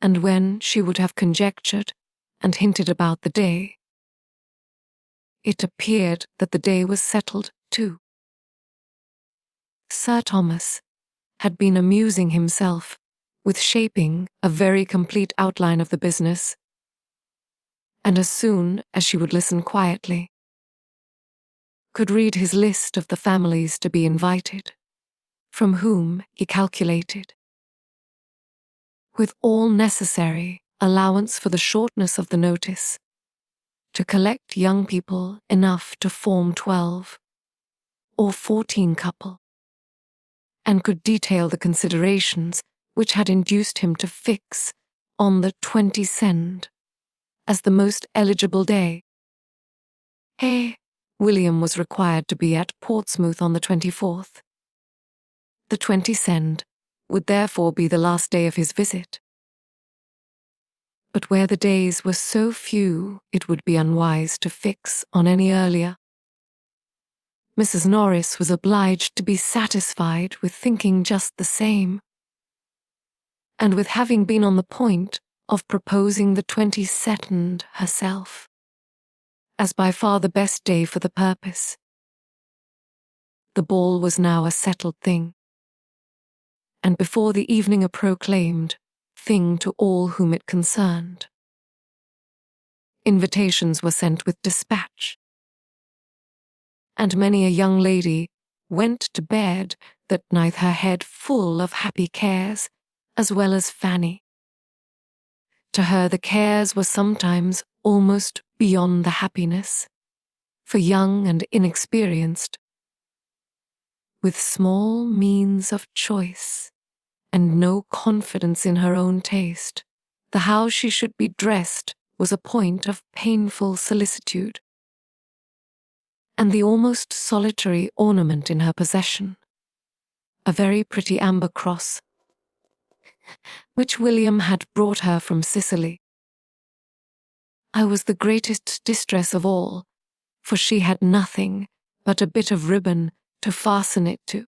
And when she would have conjectured and hinted about the day, it appeared that the day was settled too. Sir Thomas had been amusing himself with shaping a very complete outline of the business, and as soon as she would listen quietly, could read his list of the families to be invited, from whom he calculated, with all necessary allowance for the shortness of the notice, to collect young people enough to form 12 or 14 couple. and could detail the considerations which had induced him to fix on the 22nd as the most eligible day. William was required to be at Portsmouth on the 24th. The 22nd would therefore be the last day of his visit. But where the days were so few, it would be unwise to fix on any earlier. Mrs. Norris was obliged to be satisfied with thinking just the same, and with having been on the point of proposing the 22nd herself, as by far the best day for the purpose. The ball was now a settled thing, and before the evening a proclaimed thing to all whom it concerned. Invitations were sent with dispatch, and many a young lady went to bed that night her head full of happy cares, as well as Fanny. To her the cares were sometimes almost beyond the happiness, for young and inexperienced, with small means of choice, and no confidence in her own taste, the how she should be dressed was a point of painful solicitude, and the almost solitary ornament in her possession, a very pretty amber cross, which William had brought her from Sicily. I was the greatest distress of all, for she had nothing but a bit of ribbon to fasten it to,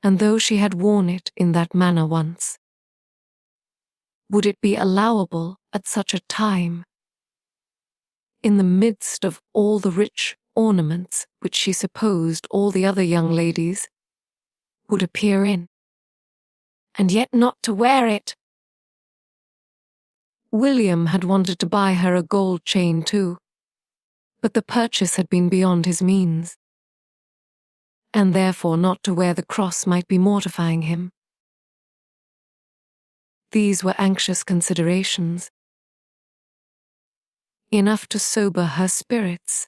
and though she had worn it in that manner once, would it be allowable at such a time, in the midst of all the rich ornaments which she supposed all the other young ladies would appear in, and yet not to wear it? William had wanted to buy her a gold chain too, but the purchase had been beyond his means, and therefore not to wear the cross might be mortifying him. These were anxious considerations, enough to sober her spirits,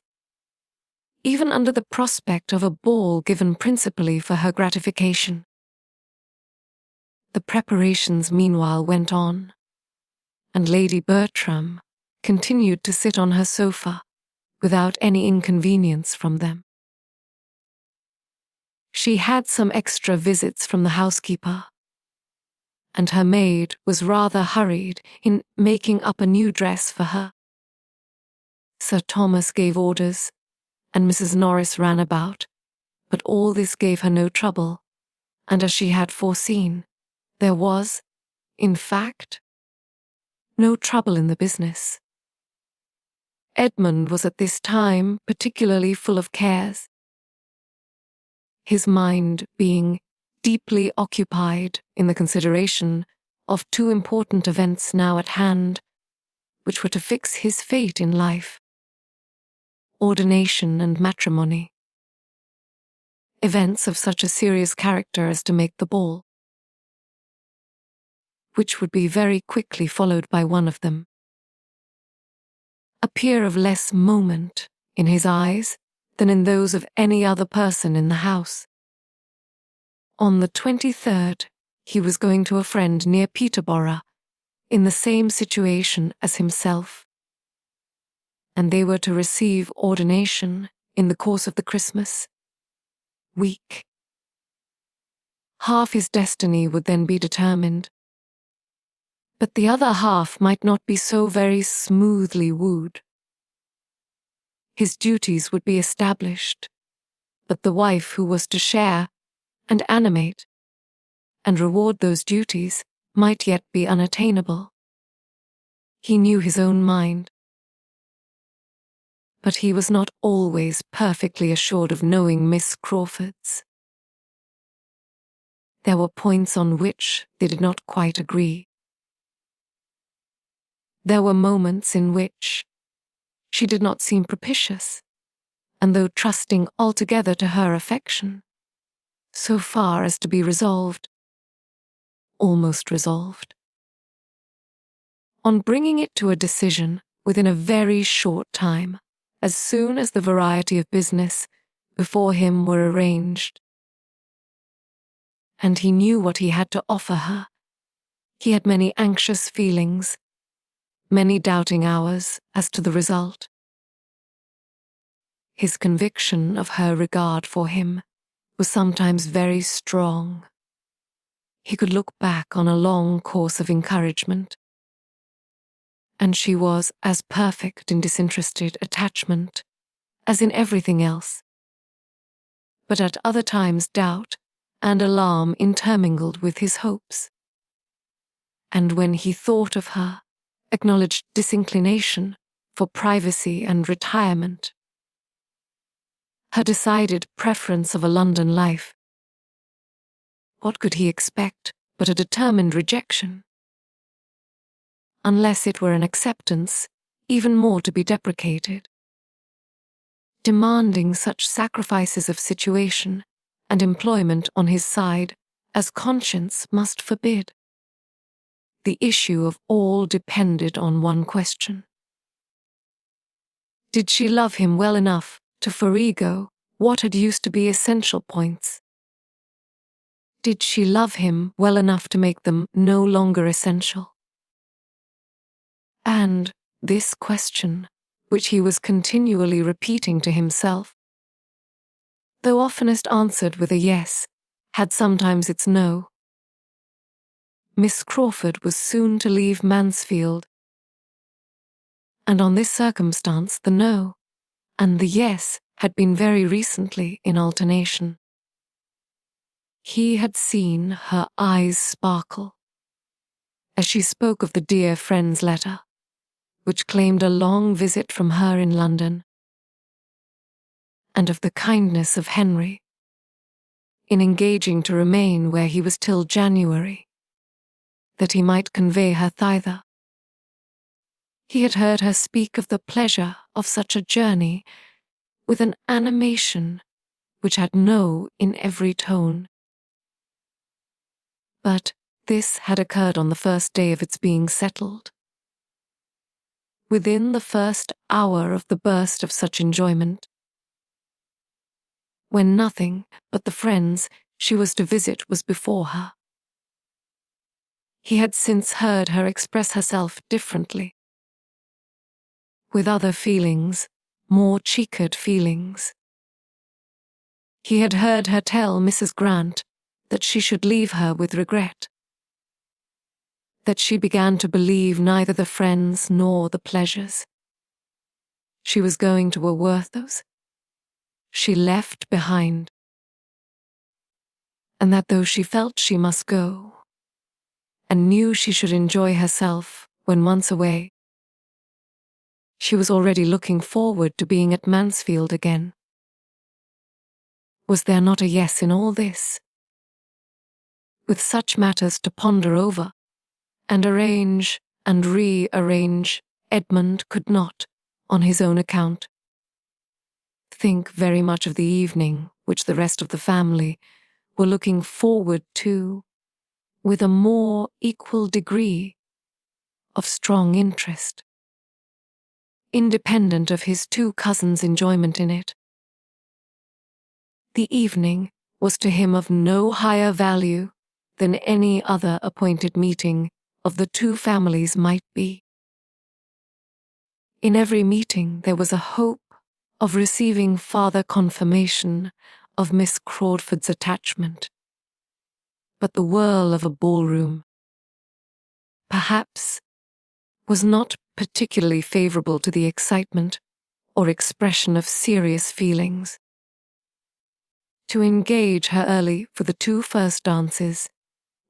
even under the prospect of a ball given principally for her gratification. The preparations meanwhile went on, and Lady Bertram continued to sit on her sofa without any inconvenience from them. She had some extra visits from the housekeeper, and her maid was rather hurried in making up a new dress for her. Sir Thomas gave orders, and Mrs. Norris ran about, but all this gave her no trouble, and as she had foreseen, there was, in fact, no trouble in the business. Edmund was at this time particularly full of cares, his mind being deeply occupied in the consideration of two important events now at hand, which were to fix his fate in life: ordination and matrimony. Events of such a serious character as to make the ball, which would be very quickly followed by one of them, appear of less moment in his eyes than in those of any other person in the house. On the 23rd, he was going to a friend near Peterborough, in the same situation as himself, and they were to receive ordination in the course of the Christmas week. Half his destiny would then be determined, but the other half might not be so very smoothly wooed. His duties would be established, but the wife who was to share and animate and reward those duties might yet be unattainable. He knew his own mind, but he was not always perfectly assured of knowing Miss Crawford's. There were points on which they did not quite agree. There were moments in which she did not seem propitious, and though trusting altogether to her affection, so far as to be resolved, almost resolved, on bringing it to a decision within a very short time, as soon as the variety of business before him were arranged. and he knew what he had to offer her. He had many anxious feelings, many doubting hours as to the result. His conviction of her regard for him was sometimes very strong. He could look back on a long course of encouragement, and she was as perfect in disinterested attachment as in everything else. But at other times doubt and alarm intermingled with his hopes. And when he thought of her, acknowledged disinclination for privacy and retirement, her decided preference of a London life, what could he expect but a determined rejection? Unless it were an acceptance, even more to be deprecated, demanding such sacrifices of situation and employment on his side as conscience must forbid. The issue of all depended on one question. Did she love him well enough to forego what had used to be essential points? Did she love him well enough to make them no longer essential? And this question, which he was continually repeating to himself, though oftenest answered with a yes, had sometimes its no. Miss Crawford was soon to leave Mansfield, and on this circumstance the no and the yes had been very recently in alternation. He had seen her eyes sparkle as she spoke of the dear friend's letter, which claimed a long visit from her in London, and of the kindness of Henry in engaging to remain where he was till January, that he might convey her thither. He had heard her speak of the pleasure of such a journey with an animation which had no in every tone. But this had occurred on the first day of its being settled. Within the first hour of the burst of such enjoyment, when nothing but the friends she was to visit was before her. He had since heard her express herself differently, with other feelings, more chequered feelings. He had heard her tell Mrs. Grant that she should leave her with regret, that she began to believe neither the friends nor the pleasures she was going to were worth those she left behind, and that though she felt she must go, and knew she should enjoy herself when once away, she was already looking forward to being at Mansfield again. Was there not a yes in all this? With such matters to ponder over, and arrange and rearrange, Edmund could not, on his own account, think very much of the evening which the rest of the family were looking forward to with a more equal degree of strong interest, independent of his two cousins' enjoyment in it. The evening was to him of no higher value than any other appointed meeting of the two families might be. In every meeting there was a hope of receiving farther confirmation of Miss Crawford's attachment. But the whirl of a ballroom, perhaps, was not particularly favourable to the excitement or expression of serious feelings. To engage her early for the two first dances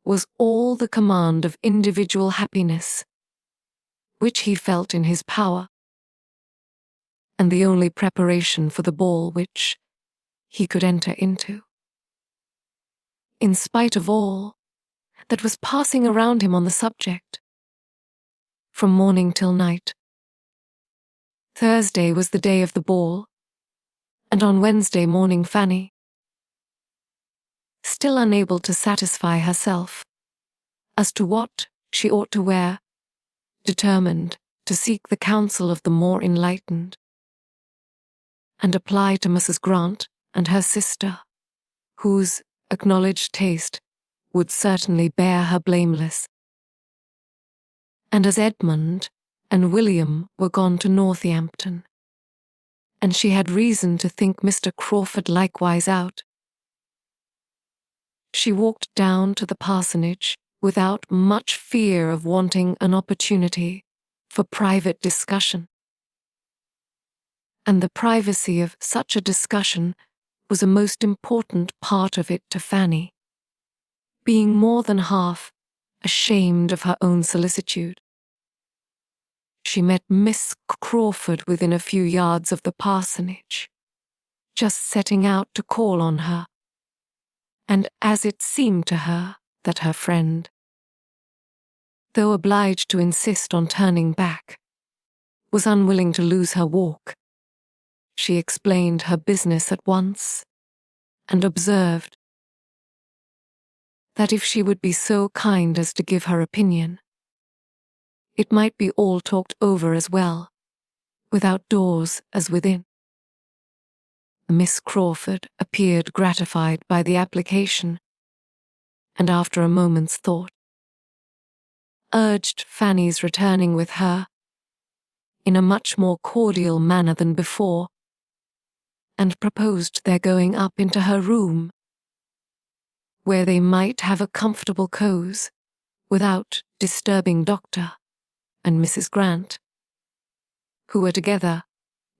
was all the command of individual happiness which he felt in his power, and the only preparation for the ball which he could enter into. In spite of all that was passing around him on the subject, from morning till night. Thursday was the day of the ball, and on Wednesday morning Fanny, still unable to satisfy herself as to what she ought to wear, determined to seek the counsel of the more enlightened, and apply to Mrs. Grant and her sister, whose acknowledged taste would certainly bear her blameless. And as Edmund and William were gone to Northampton, and she had reason to think Mr. Crawford likewise out, she walked down to the parsonage without much fear of wanting an opportunity for private discussion. And the privacy of such a discussion was a most important part of it to Fanny, being more than half ashamed of her own solicitude. She met Miss Crawford within a few yards of the parsonage, just setting out to call on her, and as it seemed to her that her friend, though obliged to insist on turning back, was unwilling to lose her walk, she explained her business at once, and observed that if she would be so kind as to give her opinion, it might be all talked over as well, without doors as within. Miss Crawford appeared gratified by the application, and after a moment's thought, urged Fanny's returning with her in a much more cordial manner than before, and proposed their going up into her room, where they might have a comfortable cause without disturbing Dr. and Mrs. Grant, who were together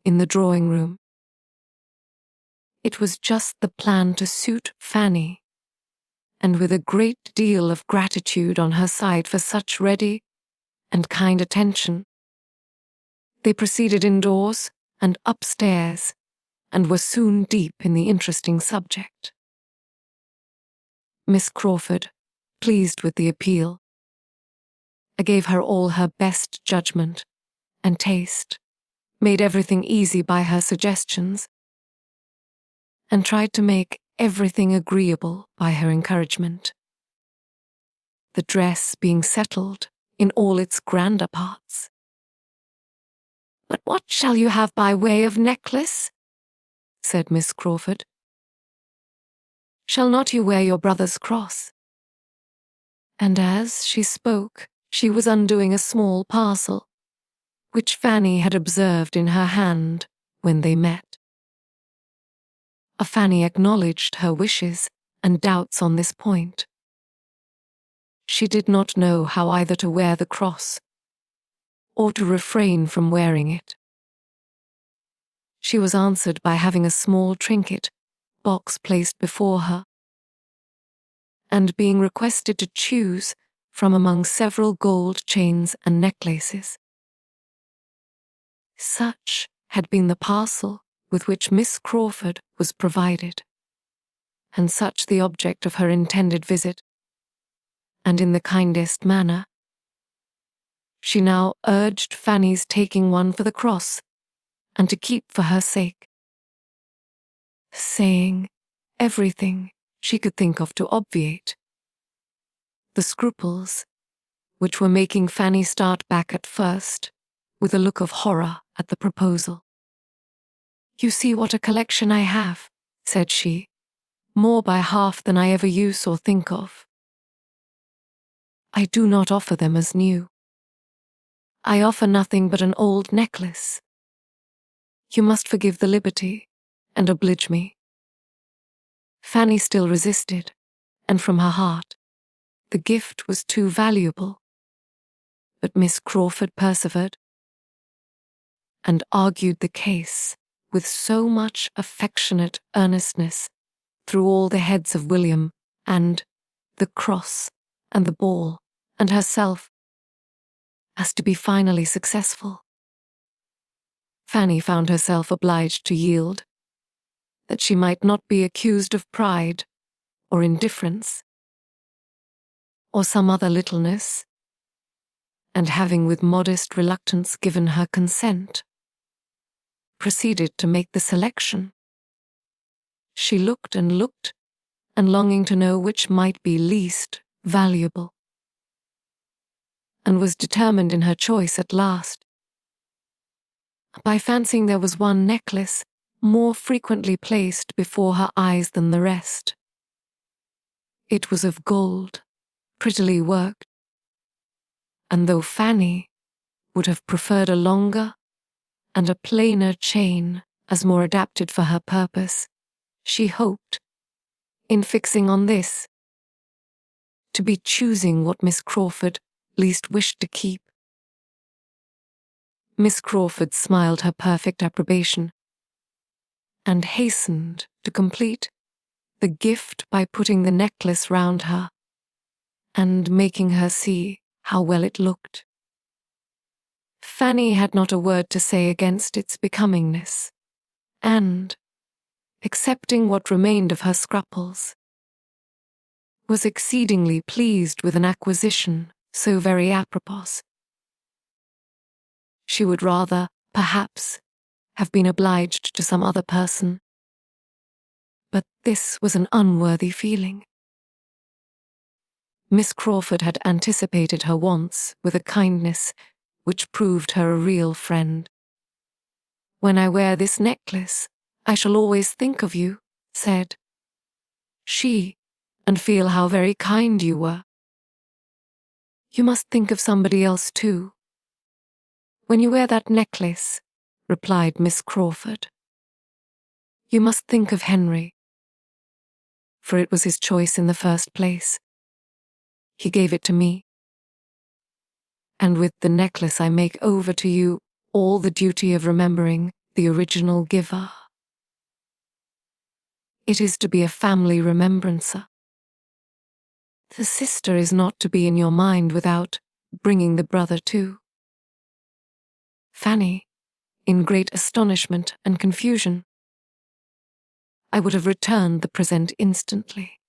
in the drawing-room. It was just the plan to suit Fanny, and with a great deal of gratitude on her side for such ready and kind attention, they proceeded indoors and upstairs, and were soon deep in the interesting subject. Miss Crawford, pleased with the appeal, gave her all her best judgment and taste, made everything easy by her suggestions, and tried to make everything agreeable by her encouragement. The dress being settled in all its grander parts. "But what shall you have by way of necklace?" said Miss Crawford. "Shall not you wear your brother's cross?" And as she spoke, she was undoing a small parcel, which Fanny had observed in her hand when they met. Fanny acknowledged her wishes and doubts on this point. She did not know how either to wear the cross or to refrain from wearing it. She was answered by having a small trinket box placed before her, and being requested to choose from among several gold chains and necklaces. Such had been the parcel with which Miss Crawford was provided, and such the object of her intended visit, and in the kindest manner, she now urged Fanny's taking one for the cross, and to keep for her sake, saying everything she could think of to obviate the scruples which were making Fanny start back at first with a look of horror at the proposal. "You see what a collection I have," said she, "more by half than I ever use or think of. I do not offer them as new. I offer nothing but an old necklace. You must forgive the liberty, and oblige me." Fanny still resisted, and from her heart, the gift was too valuable. But Miss Crawford persevered, and argued the case with so much affectionate earnestness through all the heads of William, and the cross, and the ball, and herself, as to be finally successful. Fanny found herself obliged to yield, that she might not be accused of pride, or indifference, or some other littleness, and having with modest reluctance given her consent, proceeded to make the selection. She looked, and longing to know which might be least valuable, and was determined in her choice at last, by fancying there was one necklace more frequently placed before her eyes than the rest. It was of gold, prettily worked, and though Fanny would have preferred a longer and a plainer chain as more adapted for her purpose, she hoped, in fixing on this, to be choosing what Miss Crawford least wished to keep. Miss Crawford smiled her perfect approbation and hastened to complete the gift by putting the necklace round her and making her see how well it looked. Fanny had not a word to say against its becomingness, and, accepting what remained of her scruples, was exceedingly pleased with an acquisition so very apropos. She would rather, perhaps, have been obliged to some other person, but this was an unworthy feeling. Miss Crawford had anticipated her wants with a kindness which proved her a real friend. "When I wear this necklace, I shall always think of you," said she, "and feel how very kind you were." "You must think of somebody else too, when you wear that necklace," replied Miss Crawford. "You must think of Henry, for it was his choice in the first place. He gave it to me, and with the necklace I make over to you all the duty of remembering the original giver. It is to be a family remembrancer. The sister is not to be in your mind without bringing the brother too." Fanny, in great astonishment and confusion, I would have returned the present instantly.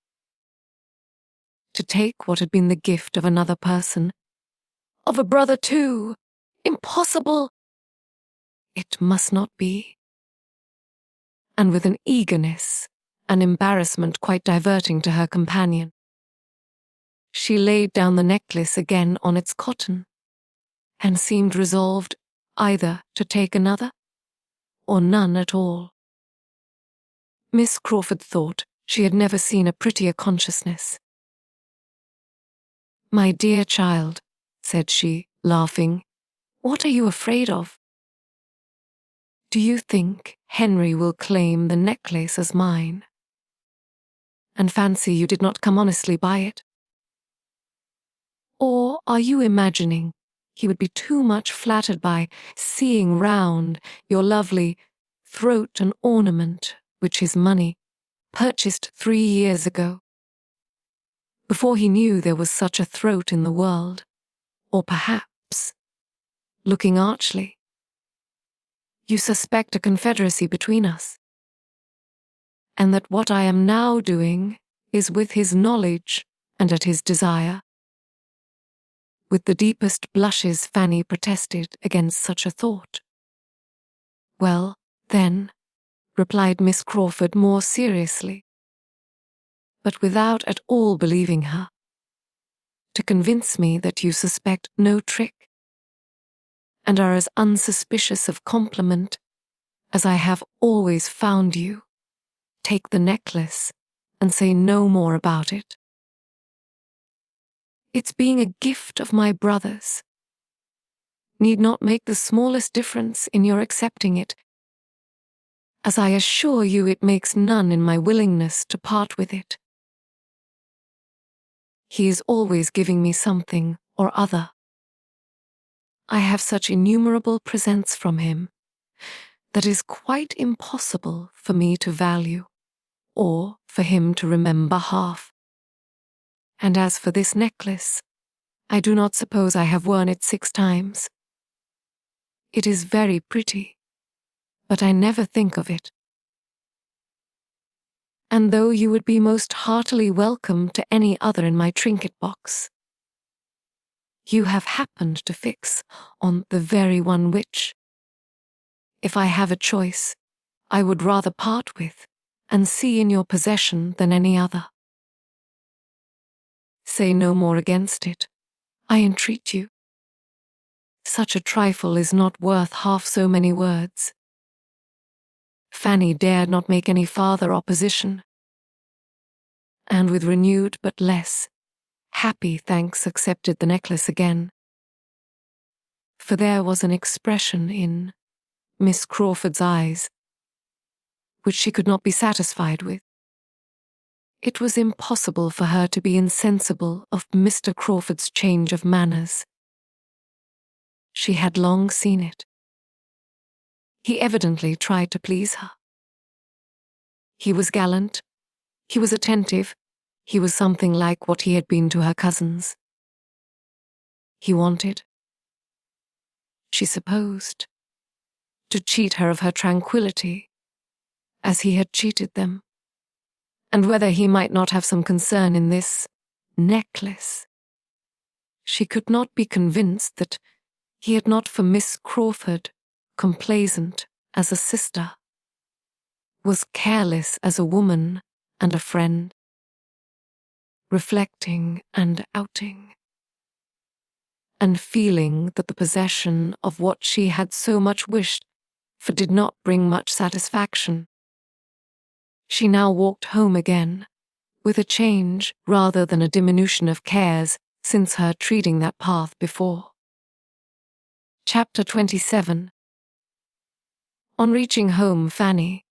To take what had been the gift of another person, of a brother too! Impossible! It must not be. And with an eagerness and embarrassment quite diverting to her companion, she laid down the necklace again on its cotton, and seemed resolved either to take another, or none at all. Miss Crawford thought she had never seen a prettier consciousness. "My dear child," said she, laughing, "what are you afraid of? Do you think Henry will claim the necklace as mine, and fancy you did not come honestly by it? Or are you imagining he would be too much flattered by seeing round your lovely throat an ornament which his money purchased 3 years ago, before he knew there was such a throat in the world, or perhaps, looking archly, you suspect a confederacy between us, and that what I am now doing is with his knowledge and at his desire?" With the deepest blushes Fanny protested against such a thought. "Well, then," replied Miss Crawford more seriously, but without at all believing her, "to convince me that you suspect no trick, and are as unsuspicious of compliment as I have always found you, take the necklace and say no more about it. Its being a gift of my brother's need not make the smallest difference in your accepting it, as I assure you it makes none in my willingness to part with it. He is always giving me something or other. I have such innumerable presents from him that it is quite impossible for me to value, or for him to remember half. And as for this necklace, I do not suppose I have worn it 6 times. It is very pretty, but I never think of it. And though you would be most heartily welcome to any other in my trinket box, you have happened to fix on the very one which, if I have a choice, I would rather part with and see in your possession than any other. Say no more against it, I entreat you. Such a trifle is not worth half so many words." Fanny dared not make any farther opposition, and with renewed but less happy thanks accepted the necklace again. For there was an expression in Miss Crawford's eyes which she could not be satisfied with. It was impossible for her to be insensible of Mr. Crawford's change of manners. She had long seen it. He evidently tried to please her. He was gallant, he was attentive, he was something like what he had been to her cousins. He wanted, she supposed, to cheat her of her tranquility, as he had cheated them, and whether he might not have some concern in this necklace. She could not be convinced that he had not for Miss Crawford, complaisant as a sister, was careless as a woman and a friend, reflecting and outing, and feeling that the possession of what she had so much wished for did not bring much satisfaction. She now walked home again, with a change rather than a diminution of cares since her treading that path before. Chapter 27. On reaching home, Fanny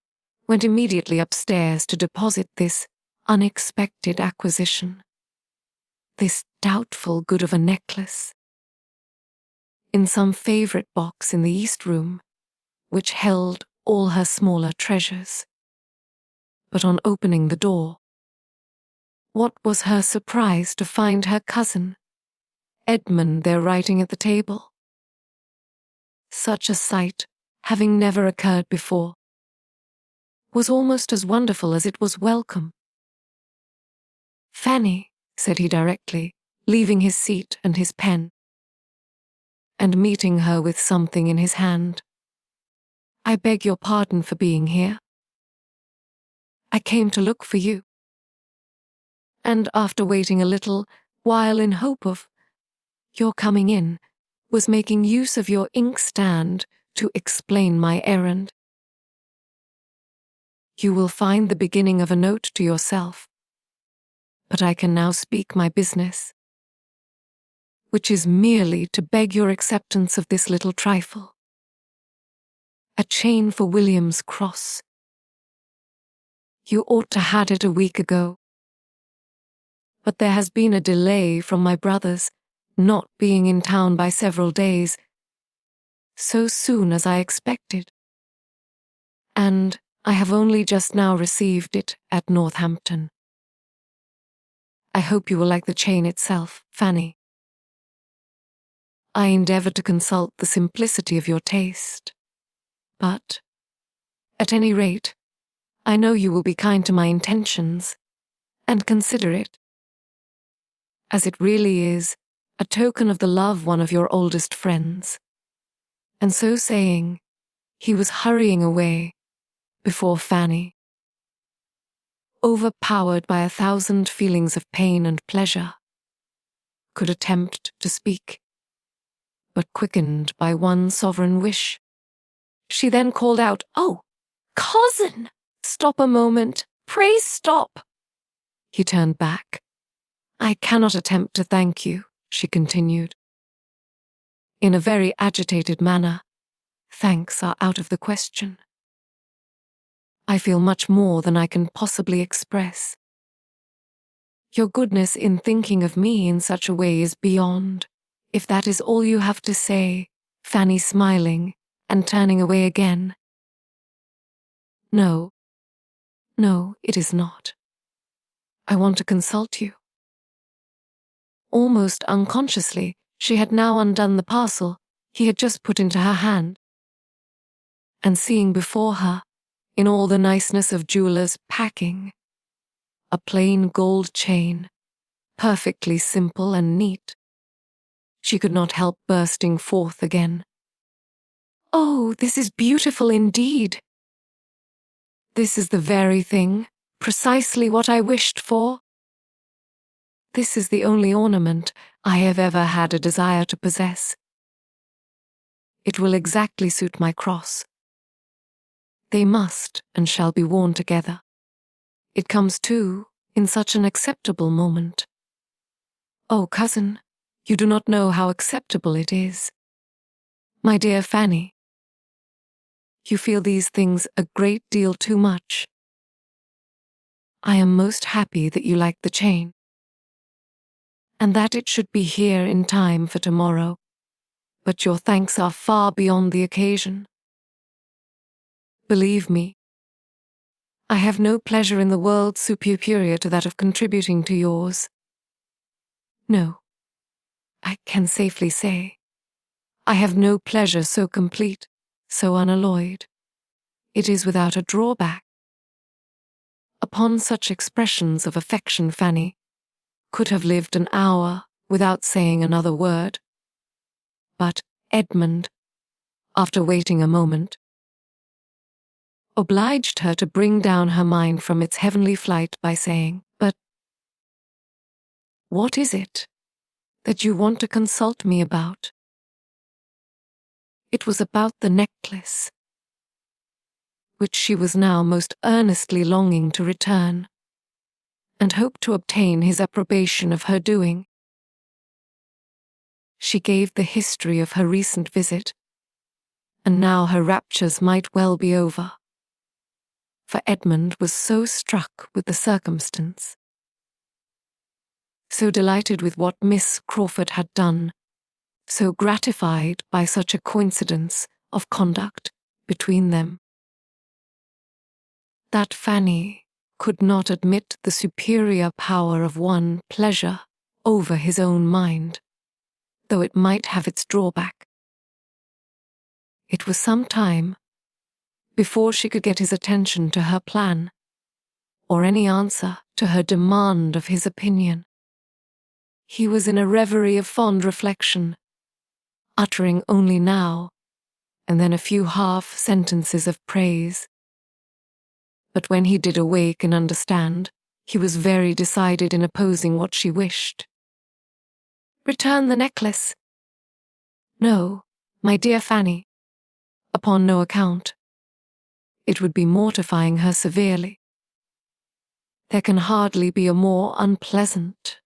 went immediately upstairs to deposit this unexpected acquisition, this doubtful good of a necklace, in some favourite box in the East Room, which held all her smaller treasures. But on opening the door, what was her surprise to find her cousin, Edmund, there writing at the table. Such a sight, having never occurred before, was almost as wonderful as it was welcome. "Fanny," said he directly, leaving his seat and his pen, and meeting her with something in his hand, "I beg your pardon for being here. I came to look for you, and after waiting a little while in hope of your coming in, was making use of your inkstand to explain my errand. You will find the beginning of a note to yourself, but I can now speak my business, which is merely to beg your acceptance of this little trifle. A chain for William's cross. You ought to had it a week ago, but there has been a delay from my brother's not being in town by several days, so soon as I expected, and I have only just now received it at Northampton. I hope you will like the chain itself, Fanny. I endeavoured to consult the simplicity of your taste, but, at any rate, I know you will be kind to my intentions, and consider it, as it really is, a token of the love one of your oldest friends." And so saying, he was hurrying away before Fanny, overpowered by 1,000 feelings of pain and pleasure, could attempt to speak, but quickened by one sovereign wish. She then called out, "Oh, cousin! Stop a moment! Pray stop!" He turned back. "I cannot attempt to thank you," she continued, in a very agitated manner. "Thanks are out of the question. I feel much more than I can possibly express. Your goodness in thinking of me in such a way is beyond, if that is all you have to say," Fanny smiling and turning away again. No, it is not. I want to consult you." Almost unconsciously, she had now undone the parcel he had just put into her hand, and seeing before her, in all the niceness of jeweller's packing, a plain gold chain, perfectly simple and neat, she could not help bursting forth again. "Oh, this is beautiful indeed. This is the very thing, precisely what I wished for. This is the only ornament I have ever had a desire to possess. It will exactly suit my cross. They must and shall be worn together. It comes, too, in such an acceptable moment. Oh, cousin, you do not know how acceptable it is. My dear Fanny, you feel these things a great deal too much. I am most happy that you like the chain, and that it should be here in time for tomorrow, but your thanks are far beyond the occasion. Believe me, I have no pleasure in the world superior to that of contributing to yours. No, I can safely say, I have no pleasure so complete, so unalloyed. It is without a drawback. Upon such expressions of affection, Fanny could have lived an hour without saying another word. But Edmund, after waiting a moment, obliged her to bring down her mind from its heavenly flight by saying, "But what is it that you want to consult me about?" It was about the necklace, which she was now most earnestly longing to return, and hoped to obtain his approbation of her doing. She gave the history of her recent visit, and now her raptures might well be over, for Edmund was so struck with the circumstance, so delighted with what Miss Crawford had done, so gratified by such a coincidence of conduct between them, that Fanny could not admit the superior power of one pleasure over his own mind, though it might have its drawback. It was some time before she could get his attention to her plan, or any answer to her demand of his opinion. He was in a reverie of fond reflection, uttering only now and then a few half-sentences of praise. But when he did awake and understand, he was very decided in opposing what she wished. "Return the necklace." "No, my dear Fanny, upon no account. It would be mortifying her severely. There can hardly be a more unpleasant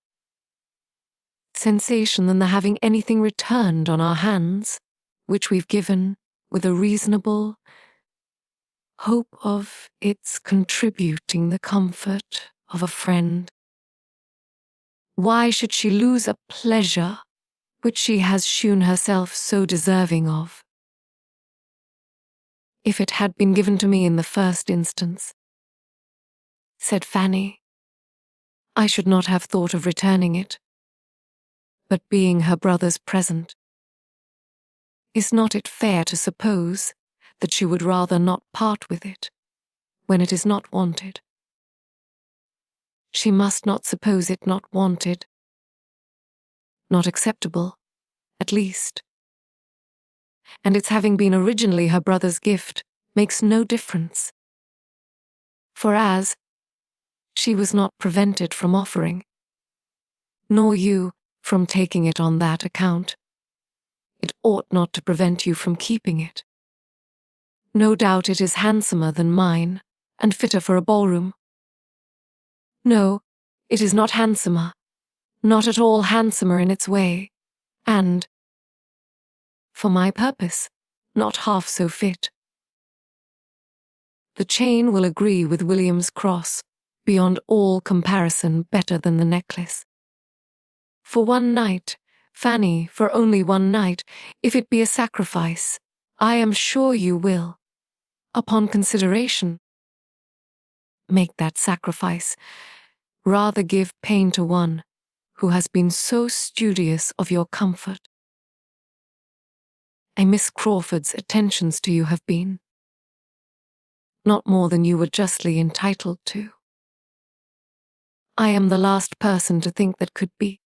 sensation than the having anything returned on our hands, which we've given with a reasonable hope of its contributing the comfort of a friend. Why should she lose a pleasure which she has shewn herself so deserving of? If it had been given to me in the first instance," said Fanny, "I should not have thought of returning it. But being her brother's present, is not it fair to suppose that she would rather not part with it when it is not wanted? She must not suppose it not wanted, not acceptable, at least. And its having been originally her brother's gift makes no difference. For as she was not prevented from offering, nor you from taking it on that account, it ought not to prevent you from keeping it. No doubt it is handsomer than mine, and fitter for a ballroom. No, it is not handsomer, not at all handsomer in its way, and, for my purpose, not half so fit. The chain will agree with William's cross, beyond all comparison better than the necklace. For one night, Fanny, for only one night, if it be a sacrifice, I am sure you will, upon consideration, make that sacrifice. Rather give pain to one who has been so studious of your comfort. A Miss Crawford's attentions to you have been not more than you were justly entitled to. I am the last person to think that could be,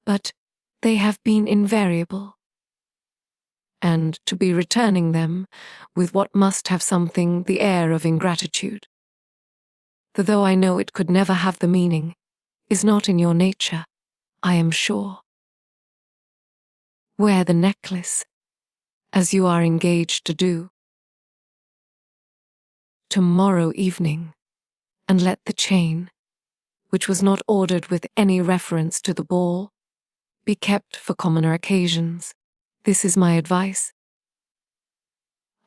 but they have been invariable, and to be returning them with what must have something the air of ingratitude, though I know it could never have the meaning, is not in your nature, I am sure. Wear the necklace, as you are engaged to do, tomorrow evening, and let the chain which was not ordered with any reference to the ball, be kept for commoner occasions. This is my advice.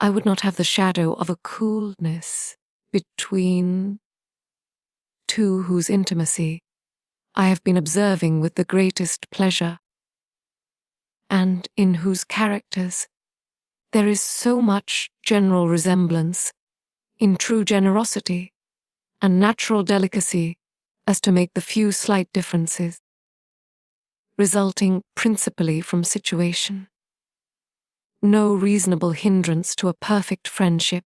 I would not have the shadow of a coolness between two whose intimacy I have been observing with the greatest pleasure, and in whose characters there is so much general resemblance in true generosity and natural delicacy as to make the few slight differences, resulting principally from situation, no reasonable hindrance to a perfect friendship.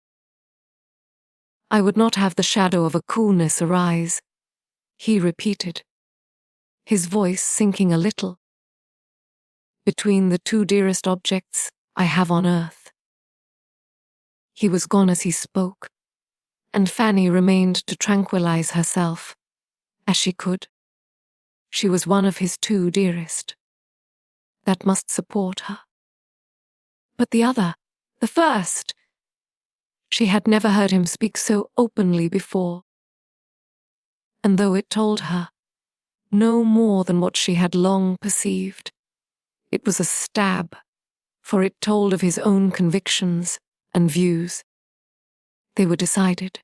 I would not have the shadow of a coolness arise, he repeated, his voice sinking a little, between the two dearest objects I have on earth. He was gone as he spoke, and Fanny remained to tranquilize herself, as she could. She was one of his two dearest. That must support her. But the other, the first, she had never heard him speak so openly before. And though it told her no more than what she had long perceived, it was a stab, for it told of his own convictions and views. They were decided.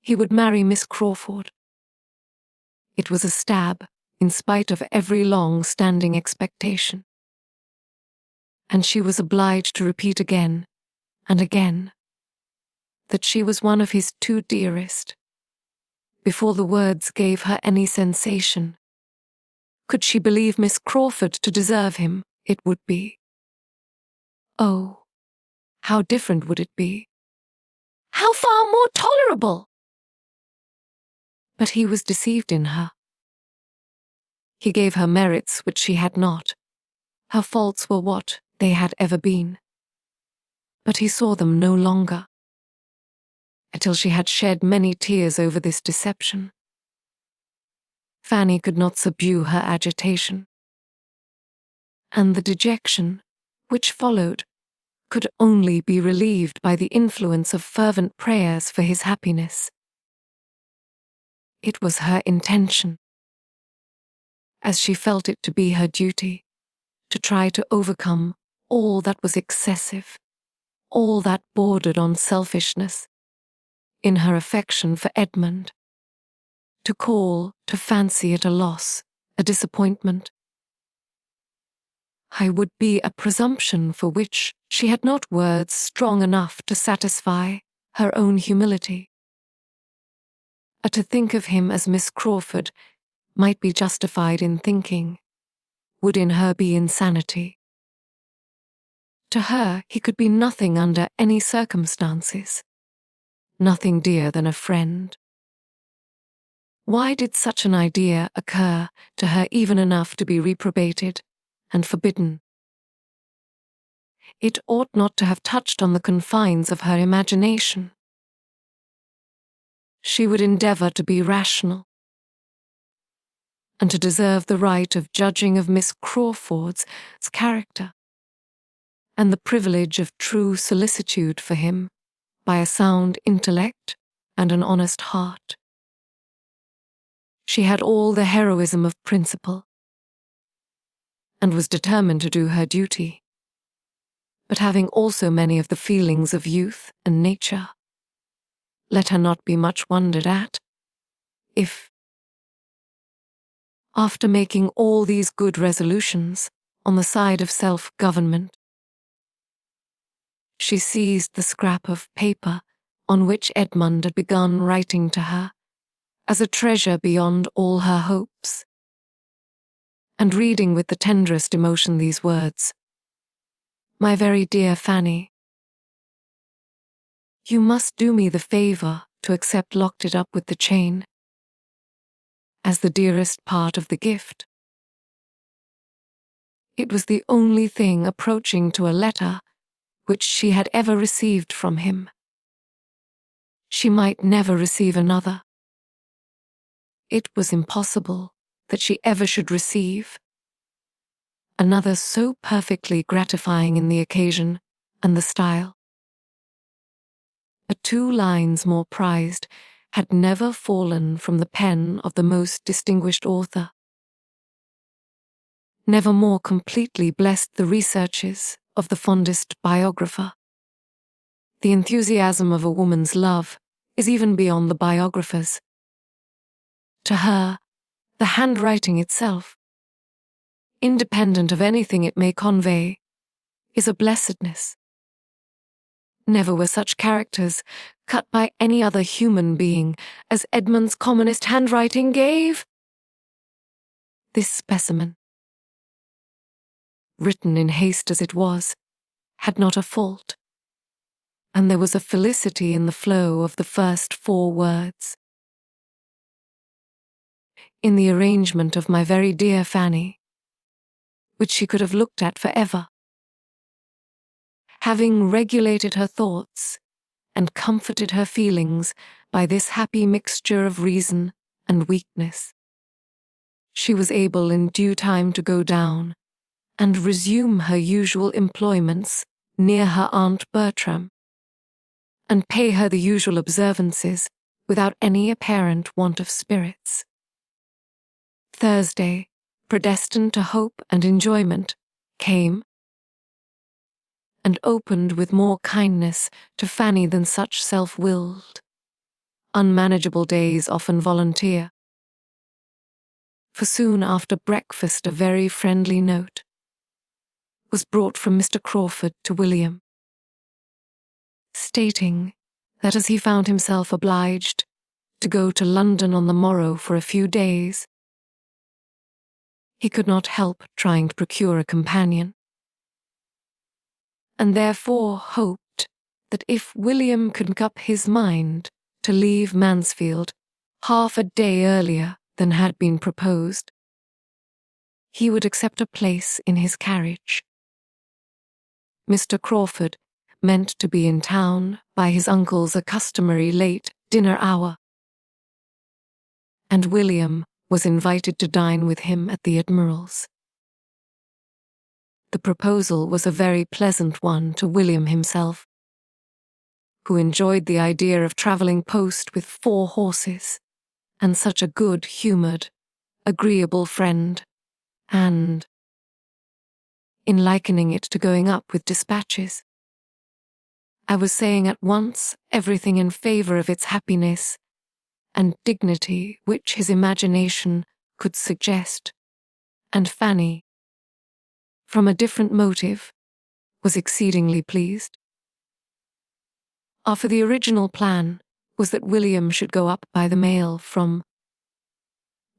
He would marry Miss Crawford. It was a stab, in spite of every long-standing expectation. And she was obliged to repeat again and again that she was one of his two dearest, before the words gave her any sensation. Could she believe Miss Crawford to deserve him, it would be. Oh, how different would it be! How far more tolerable! But he was deceived in her. He gave her merits which she had not. Her faults were what they had ever been. But he saw them no longer, until she had shed many tears over this deception. Fanny could not subdue her agitation, and the dejection which followed could only be relieved by the influence of fervent prayers for his happiness. It was her intention, as she felt it to be her duty, to try to overcome all that was excessive, all that bordered on selfishness, in her affection for Edmund, to call to fancy it a loss, a disappointment. I would be a presumption for which she had not words strong enough to satisfy her own humility. To think of him as Miss Crawford might be justified in thinking, would in her be insanity. To her he could be nothing under any circumstances, nothing dear than a friend. Why did such an idea occur to her even enough to be reprobated and forbidden? It ought not to have touched on the confines of her imagination. She would endeavor to be rational, and to deserve the right of judging of Miss Crawford's character, and the privilege of true solicitude for him by a sound intellect and an honest heart. She had all the heroism of principle, and was determined to do her duty, but having also many of the feelings of youth and nature. Let her not be much wondered at, if, after making all these good resolutions on the side of self-government, she seized the scrap of paper on which Edmund had begun writing to her as a treasure beyond all her hopes, and reading with the tenderest emotion these words: "My very dear Fanny, you must do me the favor to accept locked it up with the chain, as the dearest part of the gift." It was the only thing approaching to a letter which she had ever received from him. She might never receive another. It was impossible that she ever should receive another so perfectly gratifying in the occasion and the style. 2 lines more prized had never fallen from the pen of the most distinguished author, never more completely blessed the researches of the fondest biographer. The enthusiasm of a woman's love is even beyond the biographer's. To her, the handwriting itself, independent of anything it may convey, is a blessedness. Never were such characters cut by any other human being as Edmund's commonest handwriting gave. This specimen, written in haste as it was, had not a fault, and there was a felicity in the flow of the first 4 words. In the arrangement of my very dear Fanny, which she could have looked at forever. Having regulated her thoughts and comforted her feelings by this happy mixture of reason and weakness, she was able in due time to go down and resume her usual employments near her Aunt Bertram, and pay her the usual observances without any apparent want of spirits. Thursday, predestined to hope and enjoyment, came, and opened with more kindness to Fanny than such self-willed, unmanageable days often volunteer. For soon after breakfast a very friendly note was brought from Mr. Crawford to William, stating that as he found himself obliged to go to London on the morrow for a few days, he could not help trying to procure a companion, and therefore hoped that if William could make up his mind to leave Mansfield half a day earlier than had been proposed, he would accept a place in his carriage. Mr. Crawford meant to be in town by his uncle's customary late dinner hour, and William was invited to dine with him at the Admiral's. The proposal was a very pleasant one to William himself, who enjoyed the idea of travelling post with 4 horses, and such a good-humoured, agreeable friend, and, in likening it to going up with dispatches, I was saying at once everything in favour of its happiness and dignity which his imagination could suggest, and Fanny, from a different motive, was exceedingly pleased. For the original plan was that William should go up by the mail from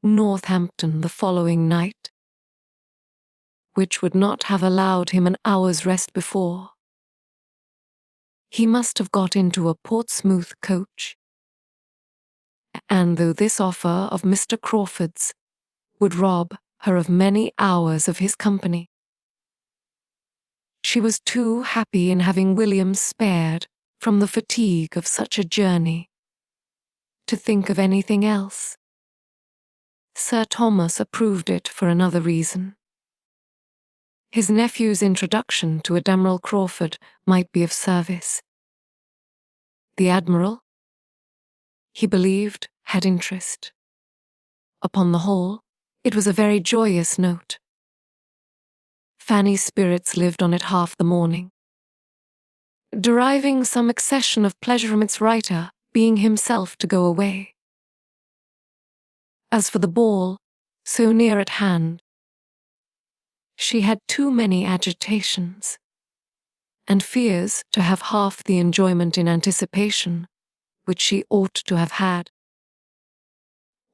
Northampton the following night, which would not have allowed him an hour's rest before. He must have got into a Portsmouth coach, and though this offer of Mr. Crawford's would rob her of many hours of his company, she was too happy in having William spared from the fatigue of such a journey to think of anything else. Sir Thomas approved it for another reason. His nephew's introduction to Admiral Crawford might be of service. The Admiral, he believed, had interest. Upon the whole, it was a very joyous note. Fanny's spirits lived on it half the morning, deriving some accession of pleasure from its writer being himself to go away. As for the ball, so near at hand, she had too many agitations, and fears to have half the enjoyment in anticipation which she ought to have had,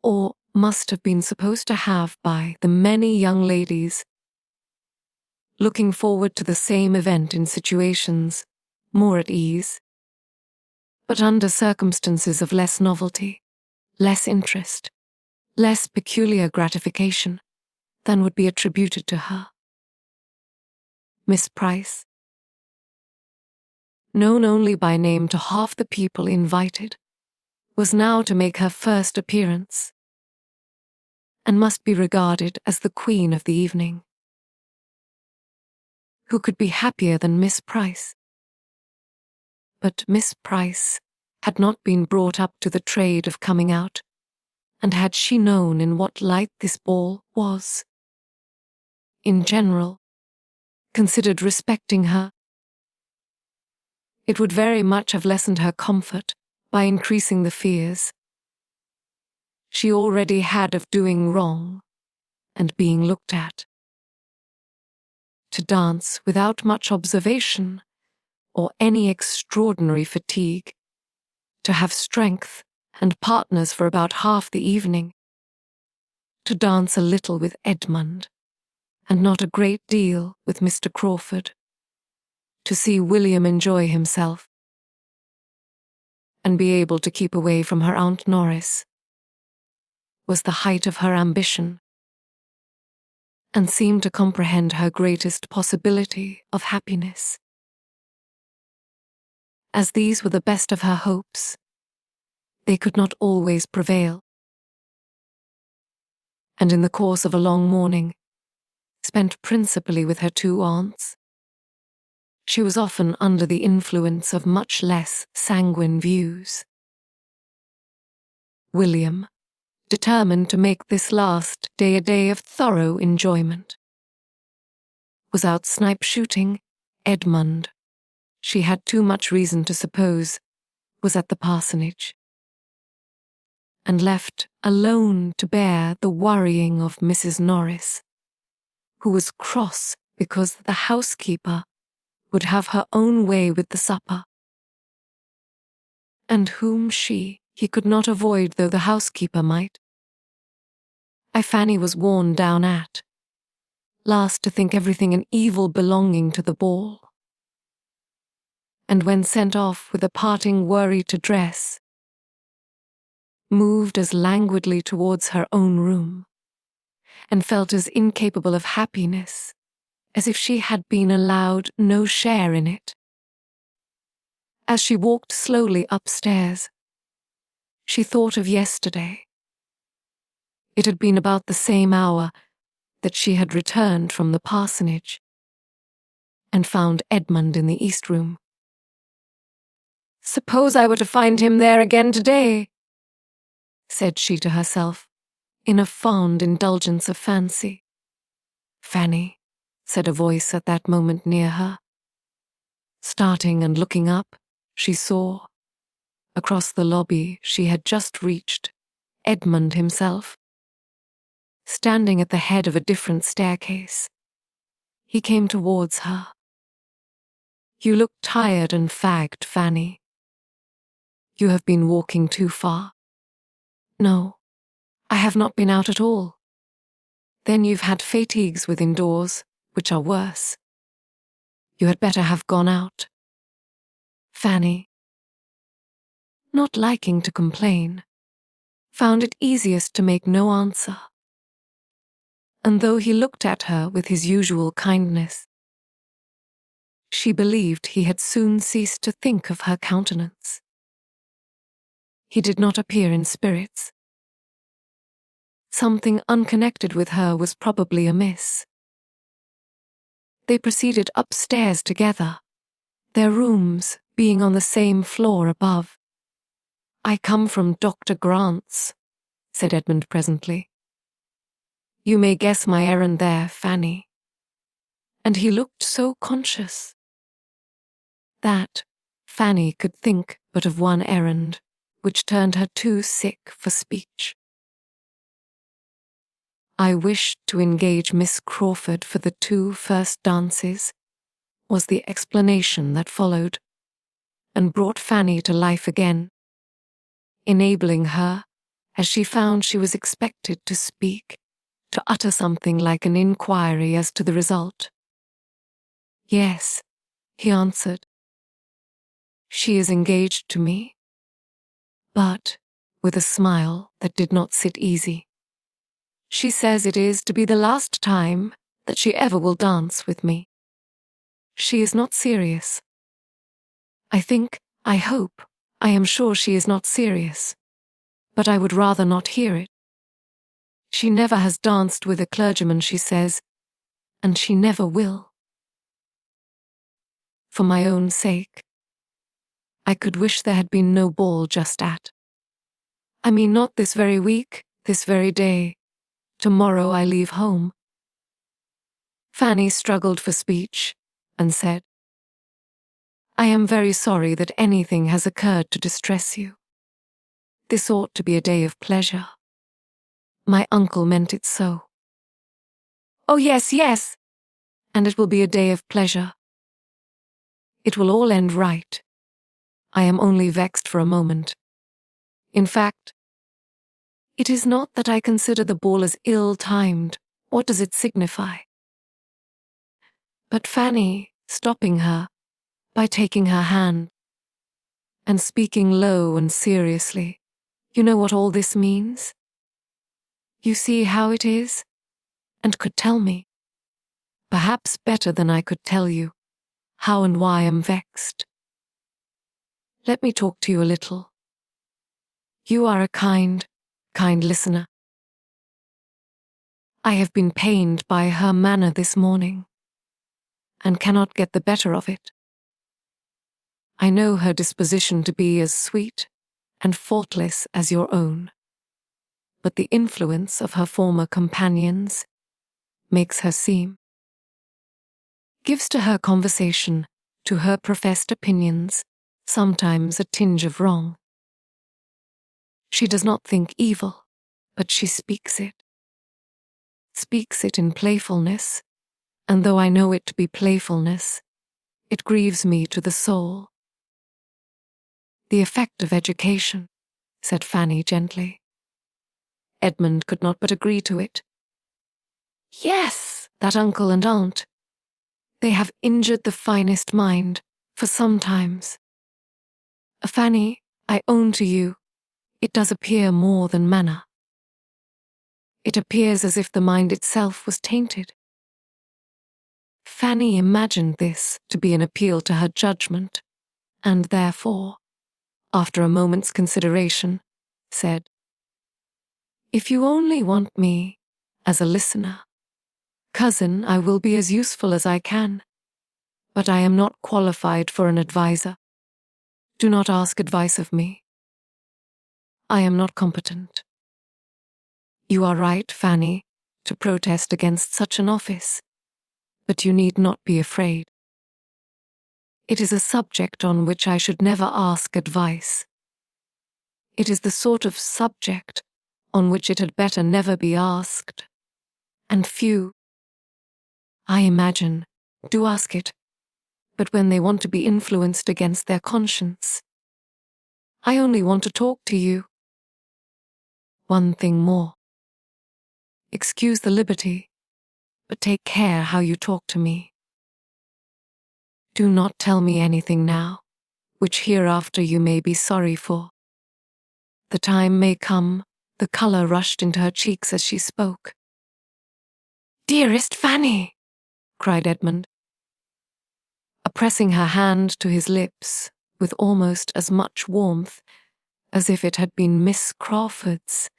or must have been supposed to have by the many young ladies looking forward to the same event in situations more at ease, but under circumstances of less novelty, less interest, less peculiar gratification than would be attributed to her. Miss Price, known only by name to half the people invited, was now to make her first appearance, and must be regarded as the queen of the evening. Who could be happier than Miss Price? But Miss Price had not been brought up to the trade of coming out, and had she known in what light this ball was, in general, considered respecting her, it would very much have lessened her comfort by increasing the fears she already had of doing wrong and being looked at. To dance without much observation or any extraordinary fatigue, to have strength and partners for about half the evening, to dance a little with Edmund, and not a great deal with Mr. Crawford, to see William enjoy himself, and be able to keep away from her Aunt Norris, was the height of her ambition, and seemed to comprehend her greatest possibility of happiness. As these were the best of her hopes, they could not always prevail, and in the course of a long morning, spent principally with her two aunts, she was often under the influence of much less sanguine views. William, determined to make this last day a day of thorough enjoyment, was out snipe shooting. Edmund, she had too much reason to suppose, was at the parsonage, and left alone to bear the worrying of Mrs. Norris, who was cross because the housekeeper would have her own way with the supper, and whom he could not avoid though the housekeeper might. Fanny was worn down at last to think everything an evil belonging to the ball, and when sent off with a parting worry to dress, moved as languidly towards her own room, and felt as incapable of happiness as if she had been allowed no share in it. As she walked slowly upstairs, she thought of yesterday. It had been about the same hour that she had returned from the parsonage, and found Edmund in the east room. "Suppose I were to find him there again today," said she to herself, in a fond indulgence of fancy. "Fanny," said a voice at that moment near her. Starting and looking up, she saw, across the lobby she had just reached, Edmund himself, standing at the head of a different staircase. He came towards her. "You look tired and fagged, Fanny. You have been walking too far." "No, I have not been out at all." "Then you've had fatigues within doors, which are worse. You had better have gone out." Fanny, not liking to complain, found it easiest to make no answer, and though he looked at her with his usual kindness, she believed he had soon ceased to think of her countenance. He did not appear in spirits. Something unconnected with her was probably amiss. They proceeded upstairs together, their rooms being on the same floor above. "I come from Dr. Grant's," said Edmund presently. "You may guess my errand there, Fanny." And he looked so conscious that Fanny could think but of one errand, which turned her too sick for speech. "I wished to engage Miss Crawford for the 2 first dances," was the explanation that followed, and brought Fanny to life again, enabling her, as she found she was expected to speak, to utter something like an inquiry as to the result. "Yes," he answered. "She is engaged to me," but with a smile that did not sit easy. "She says it is to be the last time that she ever will dance with me. She is not serious. I hope, I am sure she is not serious, but I would rather not hear it. She never has danced with a clergyman, she says, and she never will. For my own sake, I could wish there had been no ball just at. I mean, not this very week, this very day. Tomorrow I leave home." Fanny struggled for speech and said, "I am very sorry that anything has occurred to distress you. This ought to be a day of pleasure. My uncle meant it so." "Oh, yes, yes." "And it will be a day of pleasure. It will all end right. I am only vexed for a moment. In fact, it is not that I consider the ball as ill-timed. What does it signify?" But Fanny, stopping her, by taking her hand, and speaking low and seriously, "You know what all this means? You see how it is, and could tell me, perhaps better than I could tell you, how and why I'm vexed. Let me talk to you a little. You are a kind listener. I have been pained by her manner this morning, and cannot get the better of it. I know her disposition to be as sweet and faultless as your own, but the influence of her former companions makes her seem, gives to her conversation, to her professed opinions, sometimes a tinge of wrong. She does not think evil, but she speaks it in playfulness, and though I know it to be playfulness, it grieves me to the soul." "The effect of education," said Fanny gently. Edmund could not but agree to it. "Yes, that uncle and aunt. They have injured the finest mind, for sometimes. Fanny, I own to you, it does appear more than manner. It appears as if the mind itself was tainted." Fanny imagined this to be an appeal to her judgment, and therefore, after a moment's consideration, said, "If you only want me as a listener, cousin, I will be as useful as I can, but I am not qualified for an adviser. Do not ask advice of me. I am not competent. You are right, Fanny, to protest against such an office, but you need not be afraid. It is a subject on which I should never ask advice. It is the sort of subject on which it had better never be asked, and few, I imagine, do ask it, but when they want to be influenced against their conscience. I only want to talk to you. One thing more. Excuse the liberty, but take care how you talk to me. Do not tell me anything now, which hereafter you may be sorry for. The time may come," the colour rushed into her cheeks as she spoke. "Dearest Fanny," cried Edmund, pressing her hand to his lips with almost as much warmth as if it had been Miss Crawford's.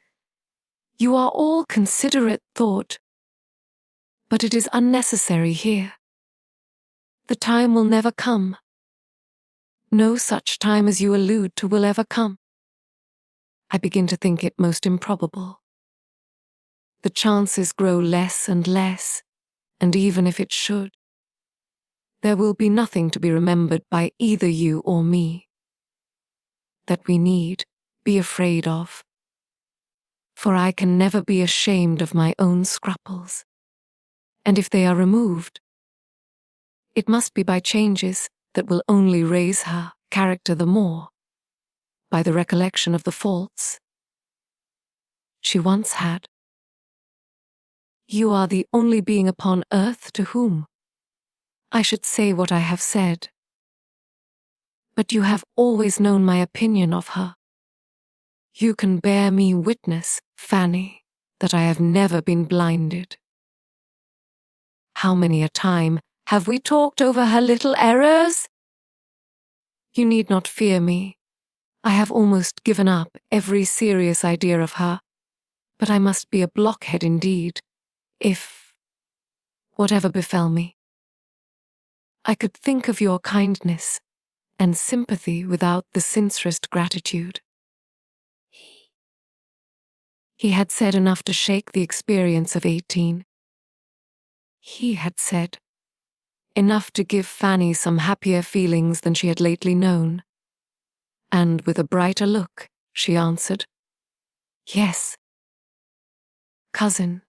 "You are all considerate thought, but it is unnecessary here. The time will never come. No such time as you allude to will ever come. I begin to think it most improbable. The chances grow less and less, and even if it should, there will be nothing to be remembered by either you or me that we need be afraid of, for I can never be ashamed of my own scruples, and if they are removed, it must be by changes that will only raise her character the more, by the recollection of the faults she once had. You are the only being upon earth to whom I should say what I have said, but you have always known my opinion of her. You can bear me witness, Fanny, that I have never been blinded. How many a time have we talked over her little errors? You need not fear me. I have almost given up every serious idea of her, but I must be a blockhead indeed, if, whatever befell me, I could think of your kindness and sympathy without the sincerest gratitude. He had said enough to shake the experience of 18. He had said enough to give Fanny some happier feelings than she had lately known. And with a brighter look, she answered, "Yes, cousin,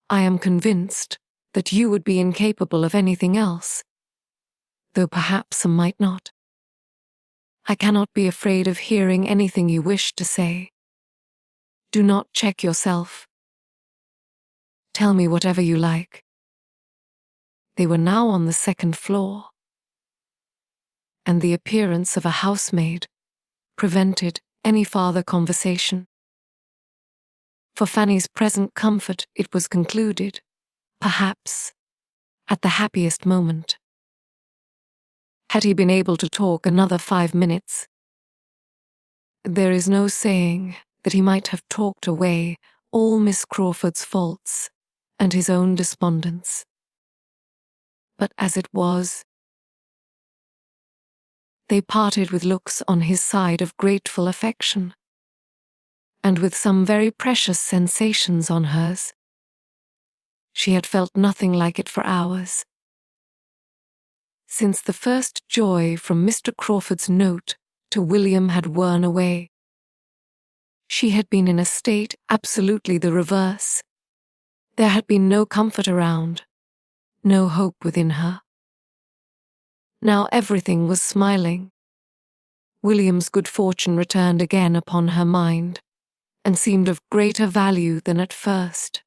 I am convinced that you would be incapable of anything else, though perhaps some might not. I cannot be afraid of hearing anything you wish to say. Do not check yourself. Tell me whatever you like." They were now on the second floor, and the appearance of a housemaid prevented any farther conversation. For Fanny's present comfort, it was concluded, perhaps, at the happiest moment. Had he been able to talk another 5 minutes, there is no saying that he might have talked away all Miss Crawford's faults and his own despondence. But as it was, they parted with looks on his side of grateful affection, and with some very precious sensations on hers. She had felt nothing like it for hours. Since the first joy from Mr. Crawford's note to William had worn away, she had been in a state absolutely the reverse. There had been no comfort around, no hope within her. Now everything was smiling. William's good fortune returned again upon her mind, and seemed of greater value than at first.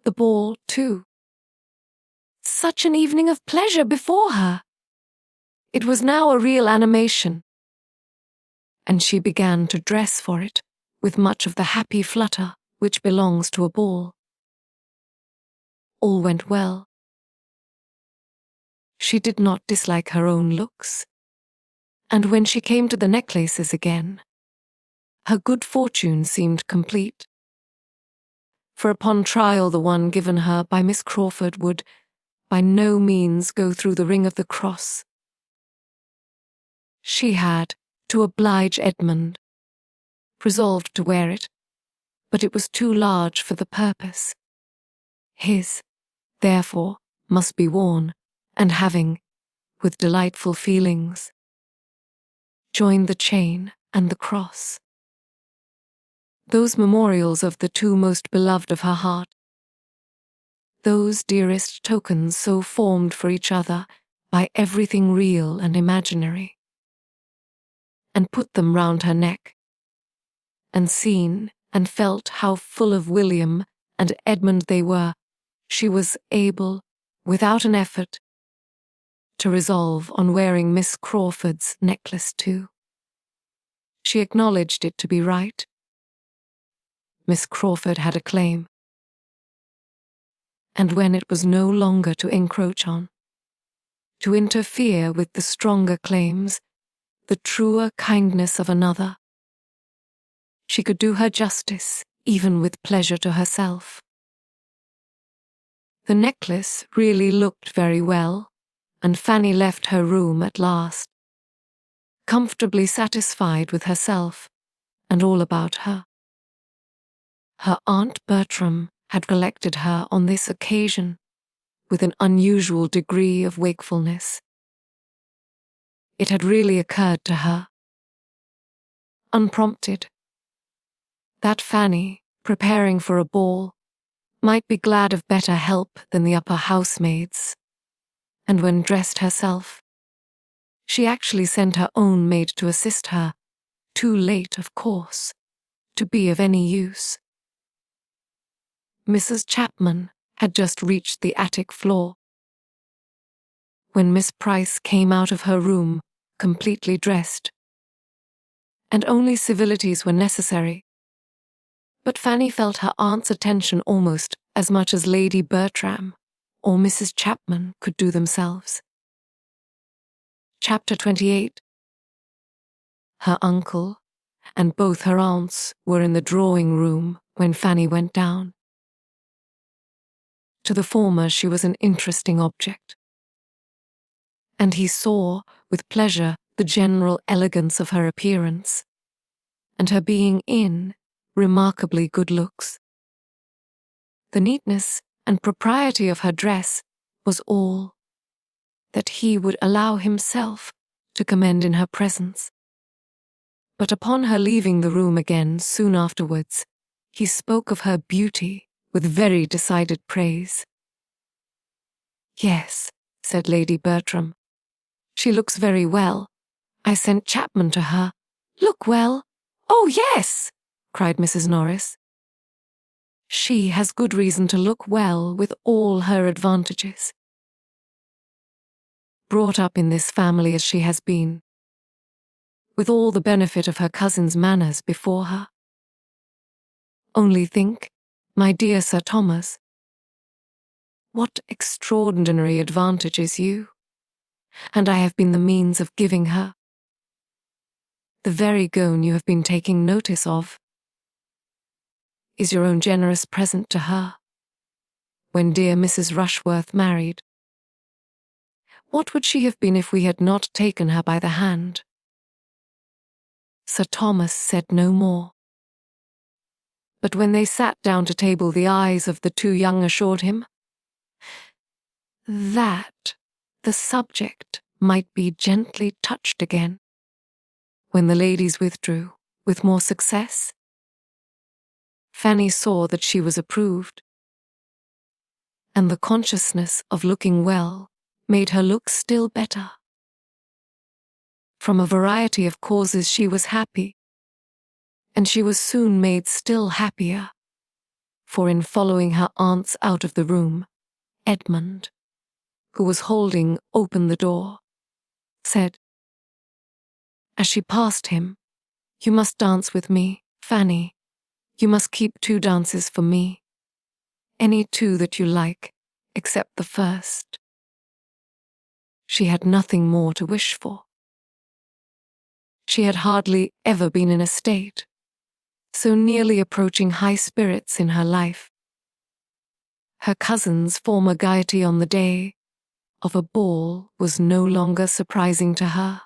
The ball, too. Such an evening of pleasure before her! It was now a real animation, and she began to dress for it with much of the happy flutter which belongs to a ball. All went well. She did not dislike her own looks, and when she came to the necklaces again, her good fortune seemed complete. For upon trial the one given her by Miss Crawford would by no means go through the ring of the cross. She had, to oblige Edmund, resolved to wear it, but it was too large for the purpose. His, therefore, must be worn, and having, with delightful feelings, joined the chain and the cross, those memorials of the two most beloved of her heart, those dearest tokens so formed for each other by everything real and imaginary, and put them round her neck, and seen and felt how full of William and Edmund they were, she was able, without an effort, to resolve on wearing Miss Crawford's necklace too. She acknowledged it to be right. Miss Crawford had a claim, and when it was no longer to encroach on, to interfere with the stronger claims, the truer kindness of another, she could do her justice, even with pleasure to herself. The necklace really looked very well, and Fanny left her room at last, comfortably satisfied with herself and all about her. Her Aunt Bertram had collected her on this occasion with an unusual degree of wakefulness. It had really occurred to her, unprompted, that Fanny, preparing for a ball, might be glad of better help than the upper housemaids, and when dressed herself, she actually sent her own maid to assist her, too late, of course, to be of any use. Mrs. Chapman had just reached the attic floor, when Miss Price came out of her room, completely dressed, and only civilities were necessary. But Fanny felt her aunt's attention almost as much as Lady Bertram or Mrs. Chapman could do themselves. Chapter 28. Her uncle and both her aunts were in the drawing-room when Fanny went down. To the former she was an interesting object, and he saw, with pleasure, the general elegance of her appearance, and her being in remarkably good looks. The neatness and propriety of her dress was all that he would allow himself to commend in her presence. But upon her leaving the room again soon afterwards, he spoke of her beauty with very decided praise. "Yes," said Lady Bertram, "she looks very well. I sent Chapman to her." "Look well? Oh, yes!" cried Mrs. Norris. "She has good reason to look well with all her advantages. Brought up in this family as she has been, with all the benefit of her cousin's manners before her. Only think, my dear Sir Thomas, what extraordinary advantages you, and I have been the means of giving her. The very gown you have been taking notice of is your own generous present to her, when dear Mrs. Rushworth married. What would she have been if we had not taken her by the hand?" Sir Thomas said no more. But when they sat down to table, the eyes of the two young assured him that the subject might be gently touched again. When the ladies withdrew, with more success, Fanny saw that she was approved, and the consciousness of looking well made her look still better. From a variety of causes she was happy, and she was soon made still happier, for in following her aunts out of the room, Edmund, who was holding open the door, said, as she passed him, "You must dance with me, Fanny. You must keep 2 dances for me. Any 2 that you like, except the first." She had nothing more to wish for. She had hardly ever been in a state so nearly approaching high spirits in her life. Her cousin's former gaiety on the day of a ball was no longer surprising to her.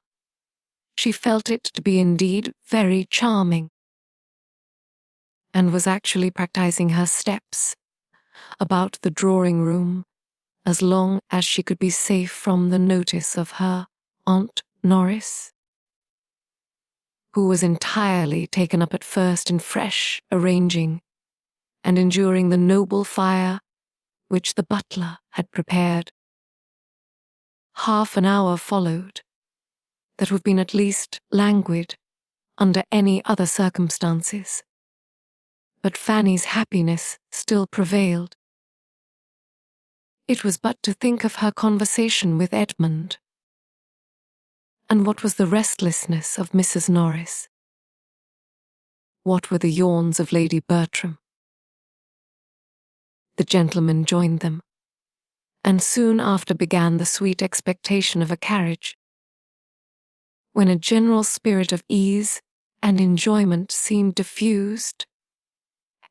She felt it to be indeed very charming, and was actually practicing her steps about the drawing-room as long as she could be safe from the notice of her Aunt Norris, who was entirely taken up at first in fresh arranging and enduring the noble fire which the butler had prepared. Half an hour followed that would have been at least languid under any other circumstances, but Fanny's happiness still prevailed. It was but to think of her conversation with Edmund, and what was the restlessness of Mrs. Norris? What were the yawns of Lady Bertram? The gentleman joined them, and soon after began the sweet expectation of a carriage, when a general spirit of ease and enjoyment seemed diffused,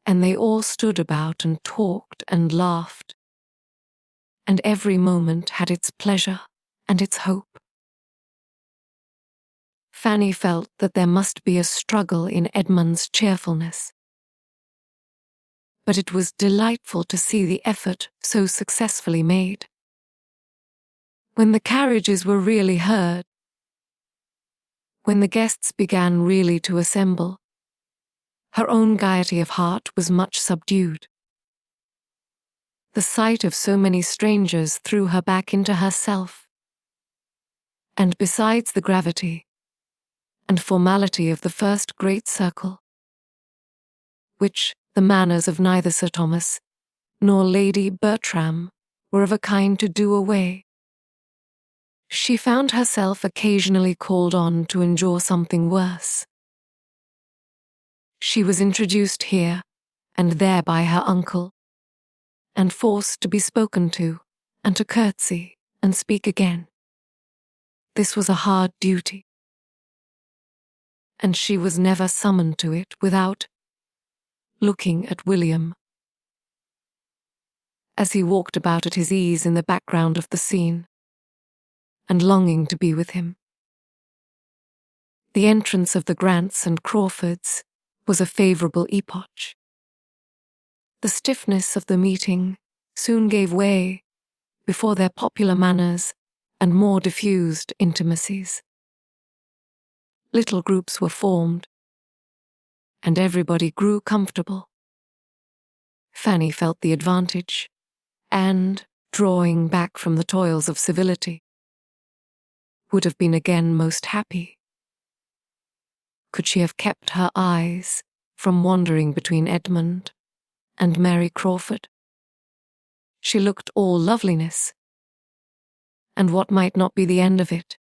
and they all stood about and talked and laughed, and every moment had its pleasure and its hope. Fanny felt that there must be a struggle in Edmund's cheerfulness, but it was delightful to see the effort so successfully made. When the carriages were really heard, when the guests began really to assemble, her own gaiety of heart was much subdued. The sight of so many strangers threw her back into herself, and besides the gravity and formality of the first great circle, which the manners of neither Sir Thomas nor Lady Bertram were of a kind to do away, she found herself occasionally called on to endure something worse. She was introduced here and there by her uncle, and forced to be spoken to, and to curtsy and speak again. This was a hard duty, and she was never summoned to it without looking at William, as he walked about at his ease in the background of the scene, and longing to be with him. The entrance of the Grants and Crawfords was a favourable epoch. The stiffness of the meeting soon gave way before their popular manners and more diffused intimacies. Little groups were formed, and everybody grew comfortable. Fanny felt the advantage, and, drawing back from the toils of civility, would have been again most happy could she have kept her eyes from wandering between Edmund and Mary Crawford. She looked all loveliness, and what might not be the end of it?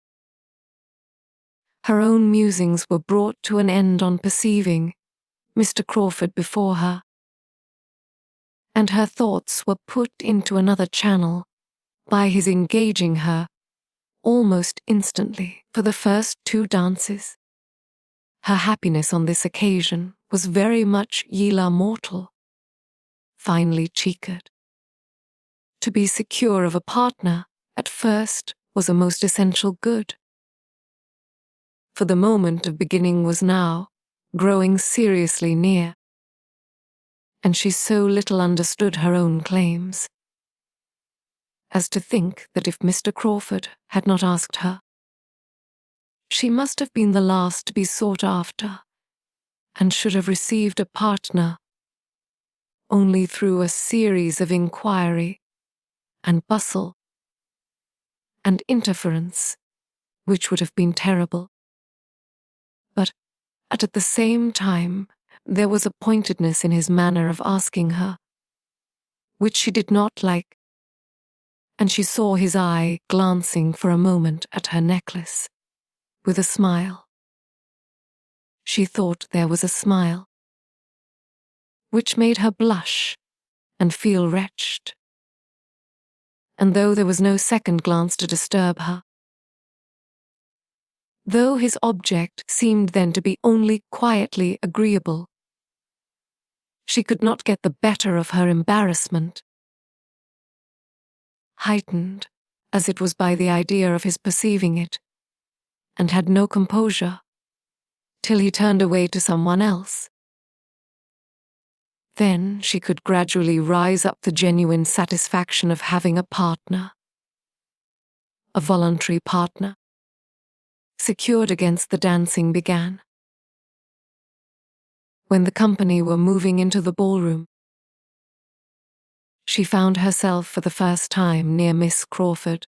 Her own musings were brought to an end on perceiving Mr. Crawford before her, and her thoughts were put into another channel by his engaging her almost instantly for the first 2 dances. Her happiness on this occasion was very much Yila mortal, finely chequered. To be secure of a partner at first was a most essential good. For the moment of beginning was now growing seriously near, and she so little understood her own claims as to think that if Mr. Crawford had not asked her, she must have been the last to be sought after, and should have received a partner only through a series of inquiry and bustle and interference which would have been terrible. But at the same time there was a pointedness in his manner of asking her, which she did not like, and she saw his eye glancing for a moment at her necklace, with a smile. She thought there was a smile, which made her blush and feel wretched. And though there was no second glance to disturb her, though his object seemed then to be only quietly agreeable, she could not get the better of her embarrassment, heightened as it was by the idea of his perceiving it, and had no composure till he turned away to someone else. Then she could gradually rise up the genuine satisfaction of having a partner, a voluntary partner, secured against the dancing began. When the company were moving into the ballroom, she found herself for the first time near Miss Crawford,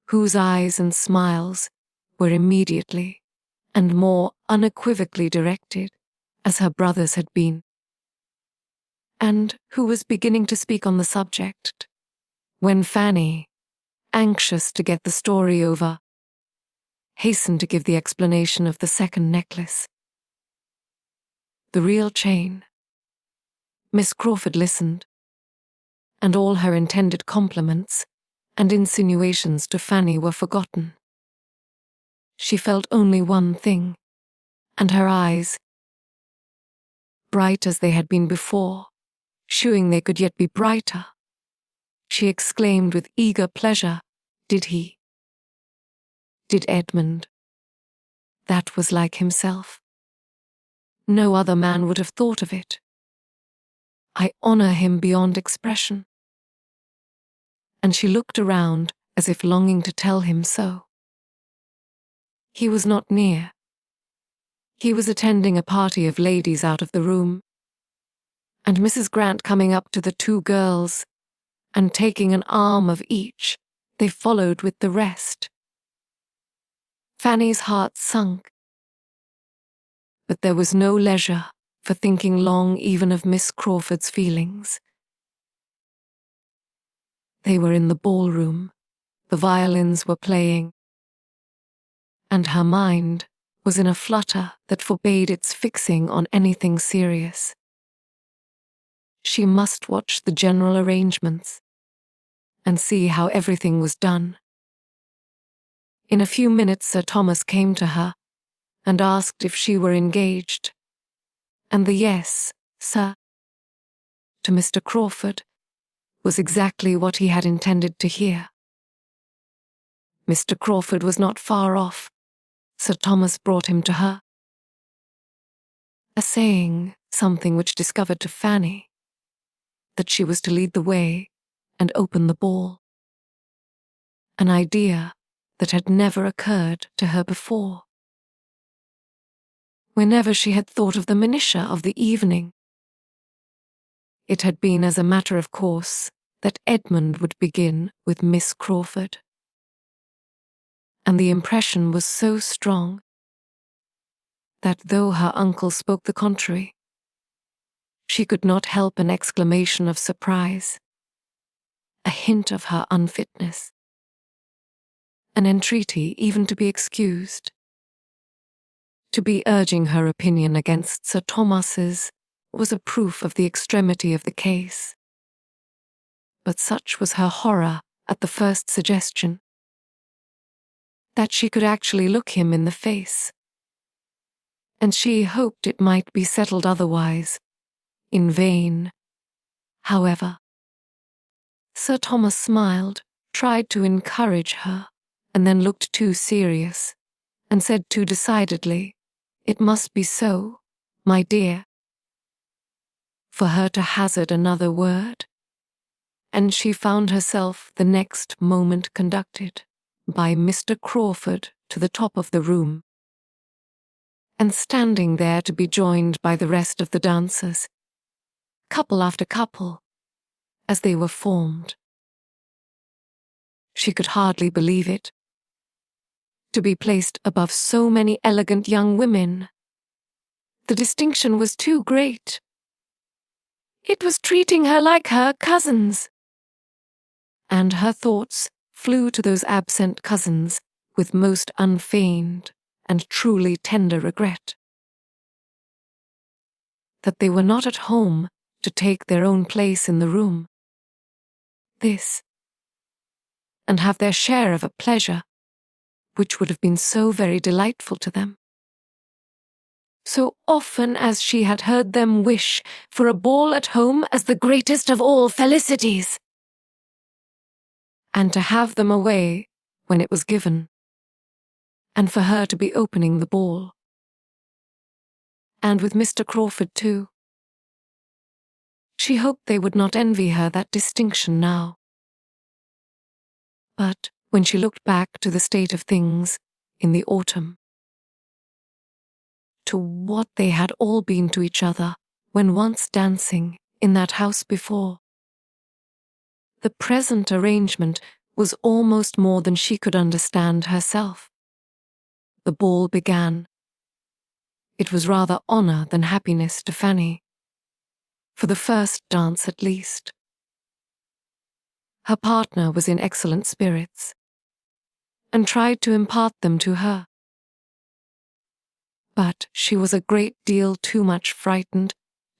whose eyes and smiles were immediately and more unequivocally directed as her brother's had been, and who was beginning to speak on the subject, when Fanny, anxious to get the story over, hastened to give the explanation of the second necklace. The real chain. Miss Crawford listened, and all her intended compliments and insinuations to Fanny were forgotten. She felt only one thing, and her eyes, bright as they had been before, shewing they could yet be brighter, she exclaimed with eager pleasure, Did Edmund? That was like himself. No other man would have thought of it. I honour him beyond expression. And she looked around as if longing to tell him so. He was not near. He was attending a party of ladies out of the room, and Mrs. Grant coming up to the 2 girls, and taking an arm of each, they followed with the rest. Fanny's heart sunk, but there was no leisure for thinking long even of Miss Crawford's feelings. They were in the ballroom, the violins were playing, and her mind was in a flutter that forbade its fixing on anything serious. She must watch the general arrangements and see how everything was done. In a few minutes Sir Thomas came to her and asked if she were engaged, and the yes, sir, to Mr. Crawford was exactly what he had intended to hear. Mr. Crawford was not far off. Sir Thomas brought him to her, saying something which discovered to Fanny that she was to lead the way and open the ball. An idea that had never occurred to her before. Whenever she had thought of the minutiae of the evening, it had been as a matter of course that Edmund would begin with Miss Crawford. And the impression was so strong that though her uncle spoke the contrary, she could not help an exclamation of surprise, a hint of her unfitness, an entreaty even to be excused. To be urging her opinion against Sir Thomas's was a proof of the extremity of the case. But such was her horror at the first suggestion, that she could actually look him in the face, and she hoped it might be settled otherwise. In vain, however. Sir Thomas smiled, tried to encourage her, and then looked too serious, and said too decidedly, "It must be so, my dear," for her to hazard another word, and she found herself the next moment conducted by Mr. Crawford to the top of the room, and standing there to be joined by the rest of the dancers, couple after couple, as they were formed. She could hardly believe it. To be placed above so many elegant young women. The distinction was too great. It was treating her like her cousins. And her thoughts flew to those absent cousins with most unfeigned and truly tender regret. That they were not at home to take their own place in the room. This, and have their share of a pleasure which would have been so very delightful to them. So often as she had heard them wish for a ball at home as the greatest of all felicities, and to have them away when it was given, and for her to be opening the ball. And with Mr. Crawford too. She hoped they would not envy her that distinction now. But when she looked back to the state of things in the autumn, to what they had all been to each other when once dancing in that house before, the present arrangement was almost more than she could understand herself. The ball began. It was rather honor than happiness to Fanny, for the first dance at least. Her partner was in excellent spirits, and tried to impart them to her. But she was a great deal too much frightened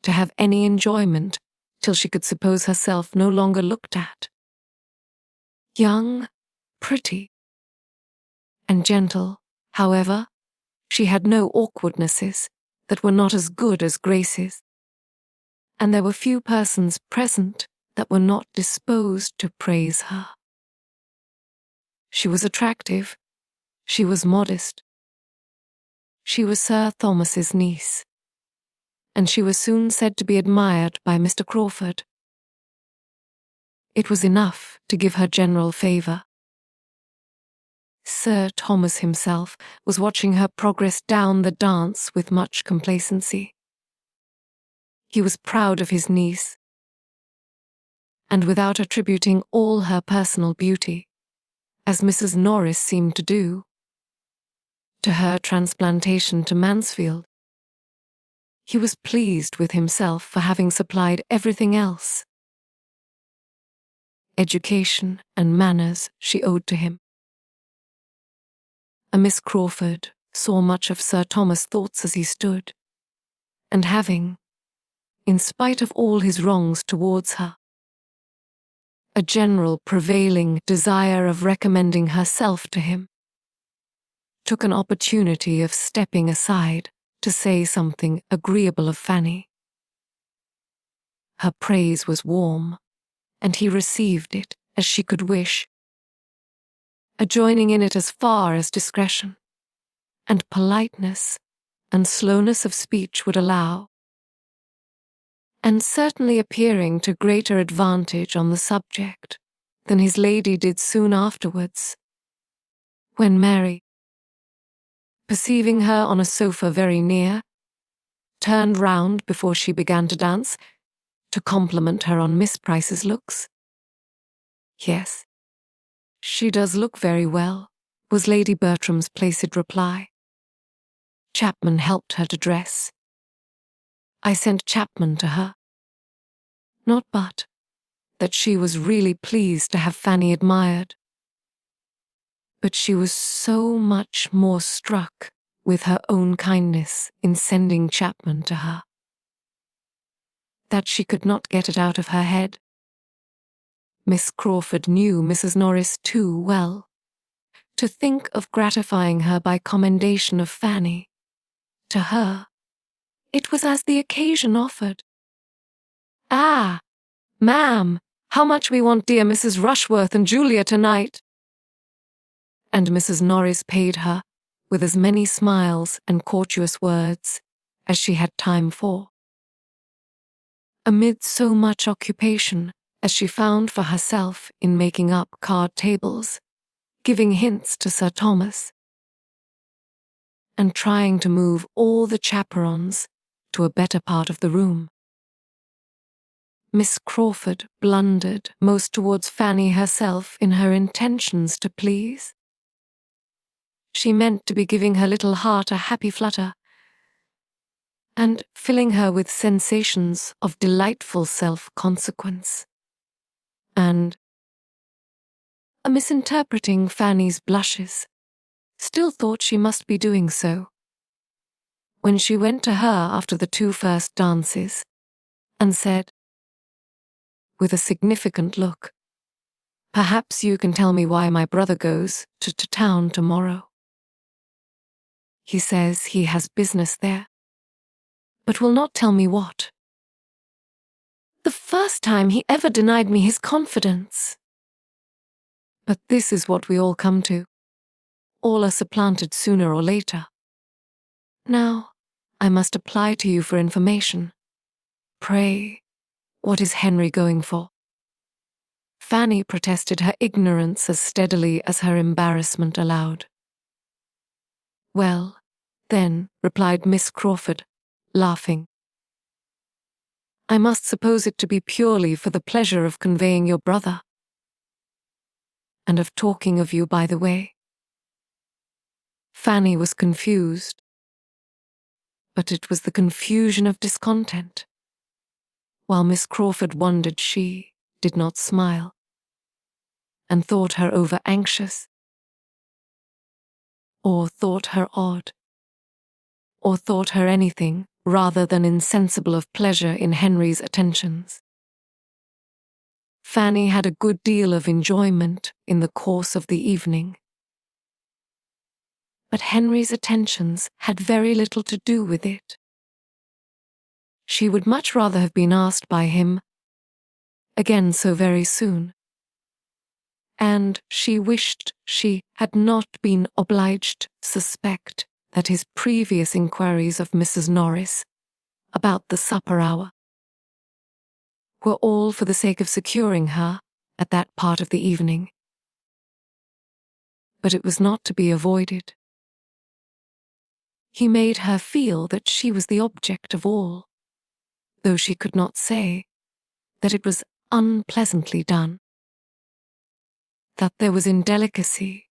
to have any enjoyment till she could suppose herself no longer looked at. Young, pretty, and gentle, however, she had no awkwardnesses that were not as good as graces, and there were few persons present that were not disposed to praise her. She was attractive, she was modest, she was Sir Thomas's niece, and she was soon said to be admired by Mr. Crawford. It was enough to give her general favour. Sir Thomas himself was watching her progress down the dance with much complacency. He was proud of his niece, and without attributing all her personal beauty, as Mrs. Norris seemed to do, to her transplantation to Mansfield. He was pleased with himself for having supplied everything else. Education and manners she owed to him. A Miss Crawford saw much of Sir Thomas' thoughts as he stood, and having, in spite of all his wrongs towards her, a general prevailing desire of recommending herself to him, took an opportunity of stepping aside to say something agreeable of Fanny. Her praise was warm, and he received it as she could wish, joining in it as far as discretion and politeness and slowness of speech would allow, and certainly appearing to greater advantage on the subject than his lady did soon afterwards, when Mary, perceiving her on a sofa very near, turned round before she began to dance, to compliment her on Miss Price's looks. "Yes, she does look very well," was Lady Bertram's placid reply. "Chapman helped her to dress. I sent Chapman to her. Not but that she was really pleased to have Fanny admired, but she was so much more struck with her own kindness in sending Chapman to her, that she could not get it out of her head. Miss Crawford knew Mrs. Norris too well to think of gratifying her by commendation of Fanny. To her, it was as the occasion offered. "Ah, ma'am, how much we want dear Mrs. Rushworth and Julia tonight." And Mrs. Norris paid her with as many smiles and courteous words as she had time for. Amid so much occupation as she found for herself in making up card tables, giving hints to Sir Thomas, and trying to move all the chaperons to a better part of the room, Miss Crawford blundered most towards Fanny herself in her intentions to please. She meant to be giving her little heart a happy flutter, and filling her with sensations of delightful self-consequence, and, misinterpreting Fanny's blushes, still thought she must be doing so, when she went to her after the 2 first dances, and said, with a significant look, "Perhaps you can tell me why my brother goes to town tomorrow. He says he has business there, but will not tell me what. The first time he ever denied me his confidence. But this is what we all come to. All are supplanted sooner or later. Now, I must apply to you for information. Pray, what is Henry going for?" Fanny protested her ignorance as steadily as her embarrassment allowed. "Well, then," replied Miss Crawford, laughing, "I must suppose it to be purely for the pleasure of conveying your brother, and of talking of you by the way." Fanny was confused, but it was the confusion of discontent, while Miss Crawford wondered she did not smile, and thought her over-anxious, or thought her odd, or thought her anything rather than insensible of pleasure in Henry's attentions. Fanny had a good deal of enjoyment in the course of the evening, but Henry's attentions had very little to do with it. She would much rather have been asked by him again so very soon, and she wished she had not been obliged to suspect that his previous inquiries of Mrs. Norris about the supper hour were all for the sake of securing her at that part of the evening. But it was not to be avoided. He made her feel that she was the object of all, though she could not say that it was unpleasantly done, that there was indelicacy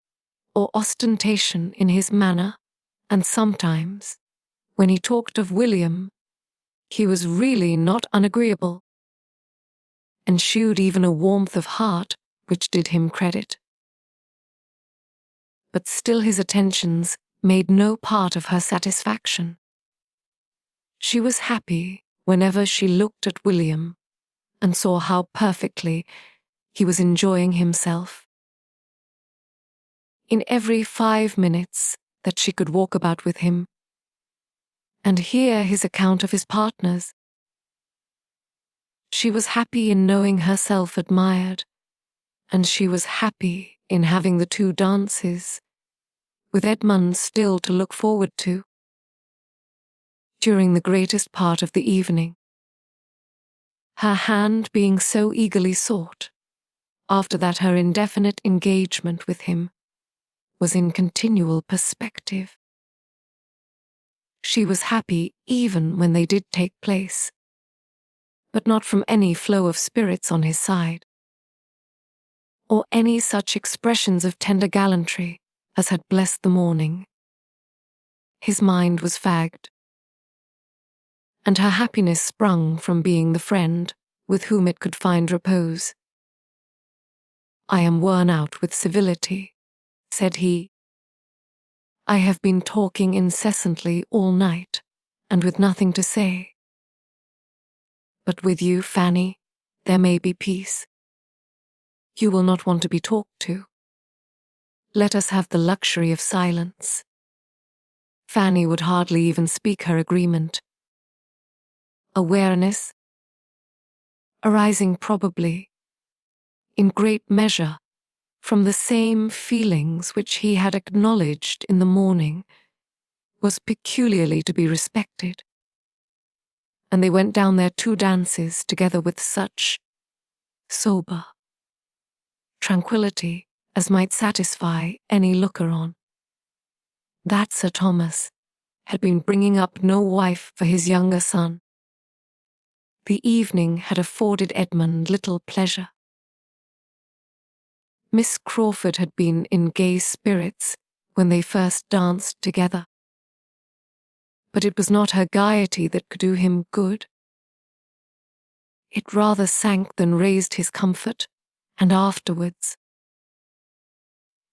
or ostentation in his manner, and sometimes, when he talked of William, he was really not unagreeable, and shewed even a warmth of heart which did him credit. But still his attentions made no part of her satisfaction. She was happy whenever she looked at William and saw how perfectly he was enjoying himself. In every 5 minutes that she could walk about with him and hear his account of his partners, she was happy in knowing herself admired, and she was happy in having the 2 dances, with Edmund still to look forward to, during the greatest part of the evening. Her hand being so eagerly sought, after that her indefinite engagement with him was in continual perspective. She was happy even when they did take place, but not from any flow of spirits on his side, or any such expressions of tender gallantry as had blessed the morning. His mind was fagged, and her happiness sprung from being the friend with whom it could find repose. "I am worn out with civility," said he. "I have been talking incessantly all night, and with nothing to say. But with you, Fanny, there may be peace. You will not want to be talked to. Let us have the luxury of silence." Fanny would hardly even speak her agreement. Awareness, arising probably, in great measure, from the same feelings which he had acknowledged in the morning, was peculiarly to be respected, and they went down their 2 dances together with such sober tranquillity as might satisfy any looker-on. That Sir Thomas had been bringing up no wife for his younger son. The evening had afforded Edmund little pleasure. Miss Crawford had been in gay spirits when they first danced together, but it was not her gaiety that could do him good. It rather sank than raised his comfort, and afterwards,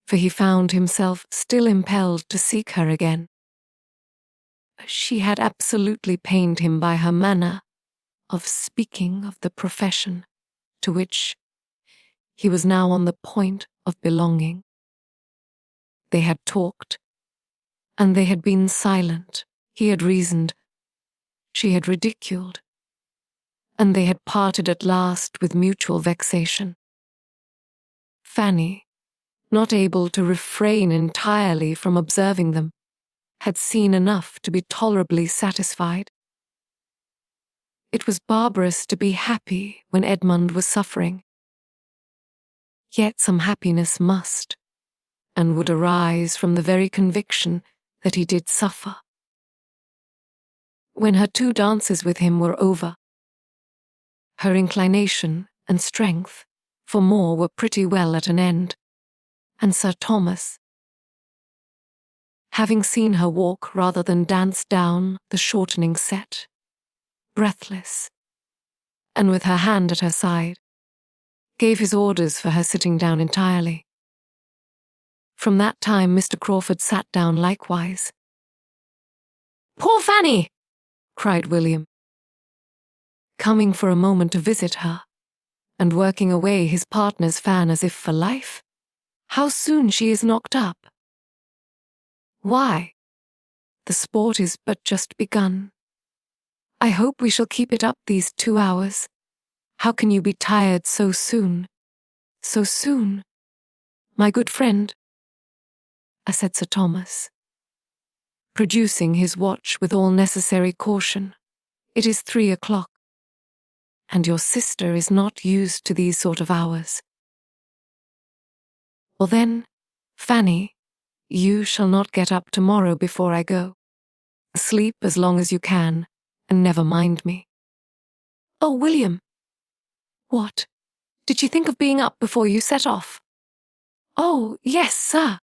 for he found himself still impelled to seek her again. She had absolutely pained him by her manner of speaking of the profession to which he was now on the point of belonging. They had talked, and they had been silent. He had reasoned, she had ridiculed, and they had parted at last with mutual vexation. Fanny, not able to refrain entirely from observing them, had seen enough to be tolerably satisfied. It was barbarous to be happy when Edmund was suffering. Yet some happiness must, and would arise from the very conviction that he did suffer. When her 2 dances with him were over, her inclination and strength for more were pretty well at an end, and Sir Thomas, having seen her walk rather than dance down the shortening set, breathless, and with her hand at her side, gave his orders for her sitting down entirely. From that time Mr. Crawford sat down likewise. "Poor Fanny!" cried William, coming for a moment to visit her, and working away his partner's fan as if for life. "How soon she is knocked up!" "Why, the sport is but just begun. I hope we shall keep it up these 2 hours. How can you be tired so soon? So soon, my good friend?" said Sir Thomas, producing his watch with all necessary caution. "It is 3 o'clock, and your sister is not used to these sort of hours." "Well then, Fanny, you shall not get up tomorrow before I go. Sleep as long as you can, and never mind me." "Oh, William!" "What? Did you think of being up before you set off?" "Oh, yes, sir,"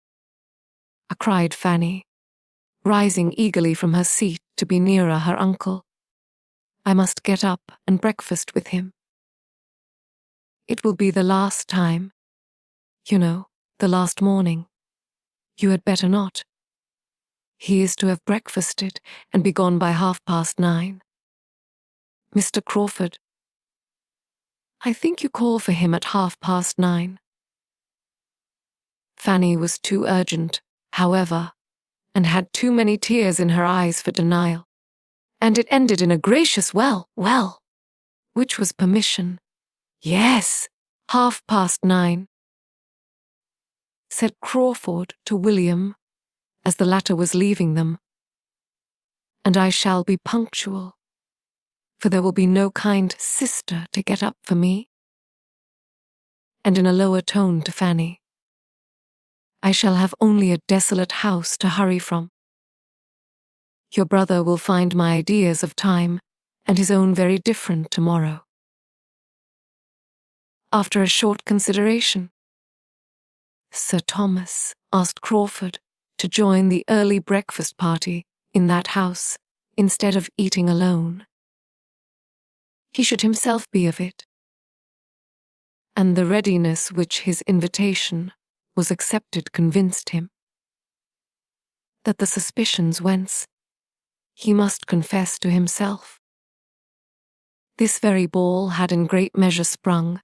cried Fanny, rising eagerly from her seat to be nearer her uncle. "I must get up and breakfast with him. It will be the last time, you know, the last morning. You had better not. He is to have breakfasted and be gone by 9:30. Mr. Crawford, I think you call for him at 9:30. Fanny was too urgent, however, and had too many tears in her eyes for denial, and it ended in a gracious well, which was permission. Yes, 9:30. said Crawford to William as the latter was leaving them, "and I shall be punctual, for there will be no kind sister to get up for me." And in a lower tone to Fanny, "I shall have only a desolate house to hurry from. Your brother will find my ideas of time and his own very different tomorrow." After a short consideration, Sir Thomas asked Crawford to join the early breakfast party in that house instead of eating alone. He should himself be of it, and the readiness which his invitation was accepted convinced him that the suspicions whence he must confess to himself this very ball had in great measure sprung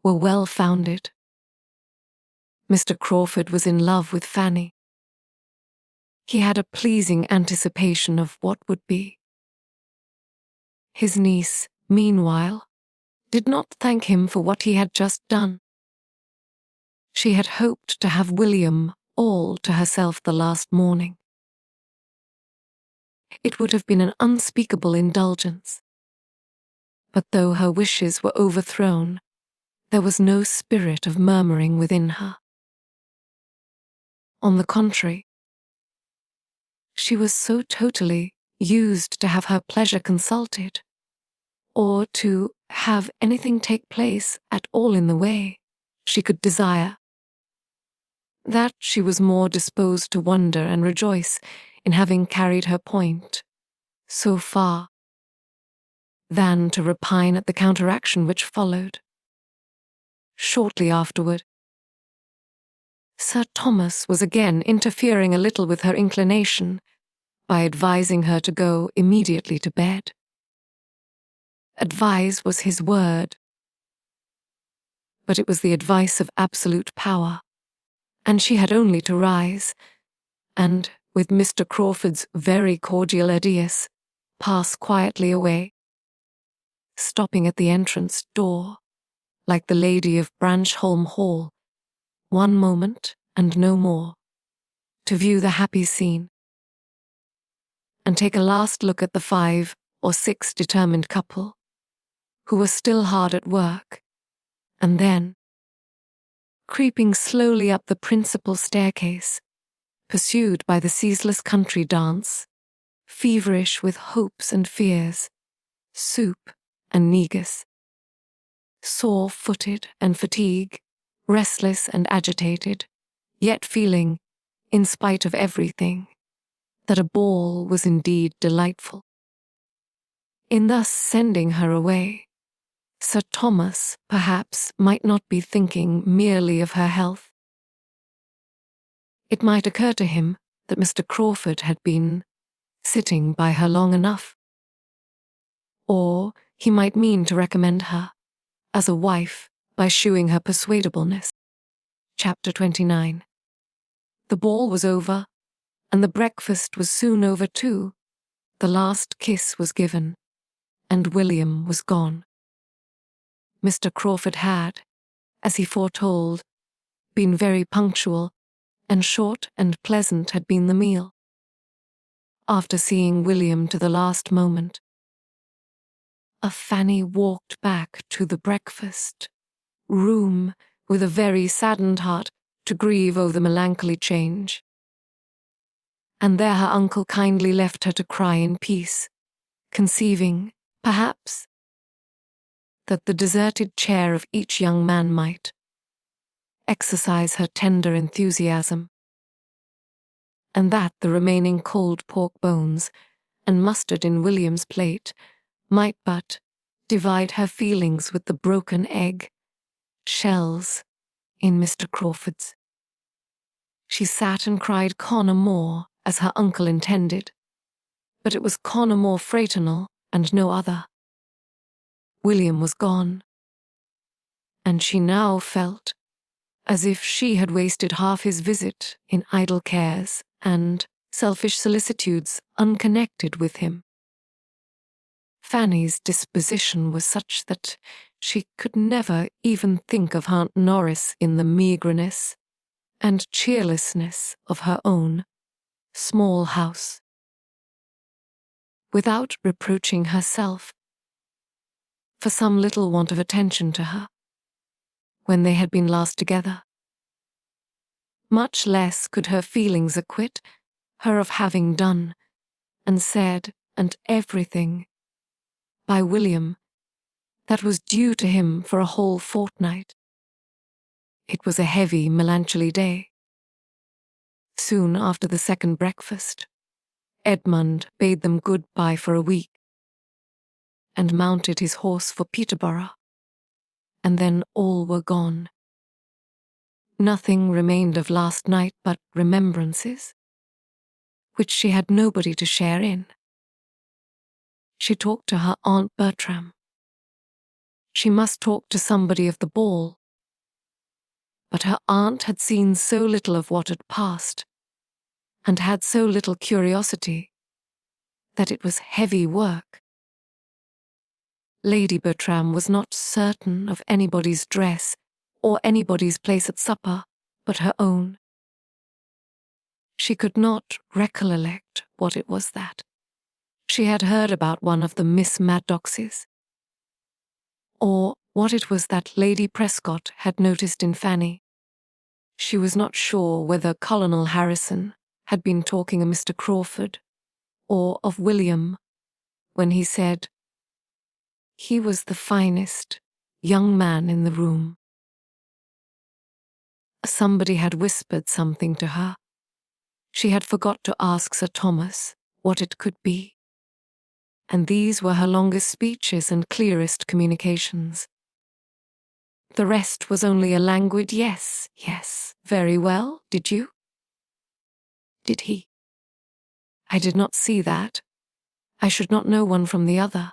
were well founded. Mr. Crawford was in love with Fanny. He had a pleasing anticipation of what would be. His niece, meanwhile, did not thank him for what he had just done. She had hoped to have William all to herself the last morning. It would have been an unspeakable indulgence. But though her wishes were overthrown, there was no spirit of murmuring within her. On the contrary, she was so totally used to have her pleasure consulted, or to have anything take place at all in the way she could desire, that she was more disposed to wonder and rejoice in having carried her point so far than to repine at the counteraction which followed. Shortly afterward, Sir Thomas was again interfering a little with her inclination by advising her to go immediately to bed. Advise was his word, but it was the advice of absolute power, and she had only to rise, and, with Mr. Crawford's very cordial adieus, pass quietly away, stopping at the entrance door, like the lady of Branchholme Hall, one moment and no more, to view the happy scene, and take a last look at the 5 or 6 determined couple, who were still hard at work, and then, creeping slowly up the principal staircase, pursued by the ceaseless country dance, feverish with hopes and fears, soup and negus, sore-footed and fatigue, restless and agitated, yet feeling, in spite of everything, that a ball was indeed delightful. In thus sending her away, Sir Thomas, perhaps, might not be thinking merely of her health. It might occur to him that Mr. Crawford had been sitting by her long enough. Or he might mean to recommend her as a wife by shewing her persuadableness. Chapter 29. The ball was over, and the breakfast was soon over too. The last kiss was given, and William was gone. Mr. Crawford had, as he foretold, been very punctual, and short and pleasant had been the meal. After seeing William to the last moment, Fanny walked back to the breakfast room with a very saddened heart to grieve over the melancholy change. And there her uncle kindly left her to cry in peace, conceiving, perhaps, that the deserted chair of each young man might exercise her tender enthusiasm, and that the remaining cold pork bones and mustard in William's plate might but divide her feelings with the broken egg shells in Mr. Crawford's. She sat and cried Connor more, as her uncle intended, but it was Connor more fraternal and no other. William was gone, and she now felt as if she had wasted half his visit in idle cares and selfish solicitudes unconnected with him. Fanny's disposition was such that she could never even think of Aunt Norris in the meagreness and cheerlessness of her own small house. Without reproaching herself for some little want of attention to her when they had been last together, much less could her feelings acquit her of having done and said and everything by William that was due to him for a whole fortnight. It was a heavy, melancholy day. Soon after the second breakfast, Edmund bade them good-bye for a week and mounted his horse for Peterborough, and then all were gone. Nothing remained of last night but remembrances, which she had nobody to share in. She talked to her Aunt Bertram. She must talk to somebody of the ball. But her aunt had seen so little of what had passed, and had so little curiosity, that it was heavy work. Lady Bertram was not certain of anybody's dress or anybody's place at supper but her own. She could not recollect what it was that she had heard about one of the Miss Maddoxes, or what it was that Lady Prescott had noticed in Fanny. She was not sure whether Colonel Harrison had been talking of Mr. Crawford or of William when he said he was the finest young man in the room. Somebody had whispered something to her. She had forgot to ask Sir Thomas what it could be, and these were her longest speeches and clearest communications. The rest was only a languid yes, yes, very well, did you? Did he? I did not see that. I should not know one from the other.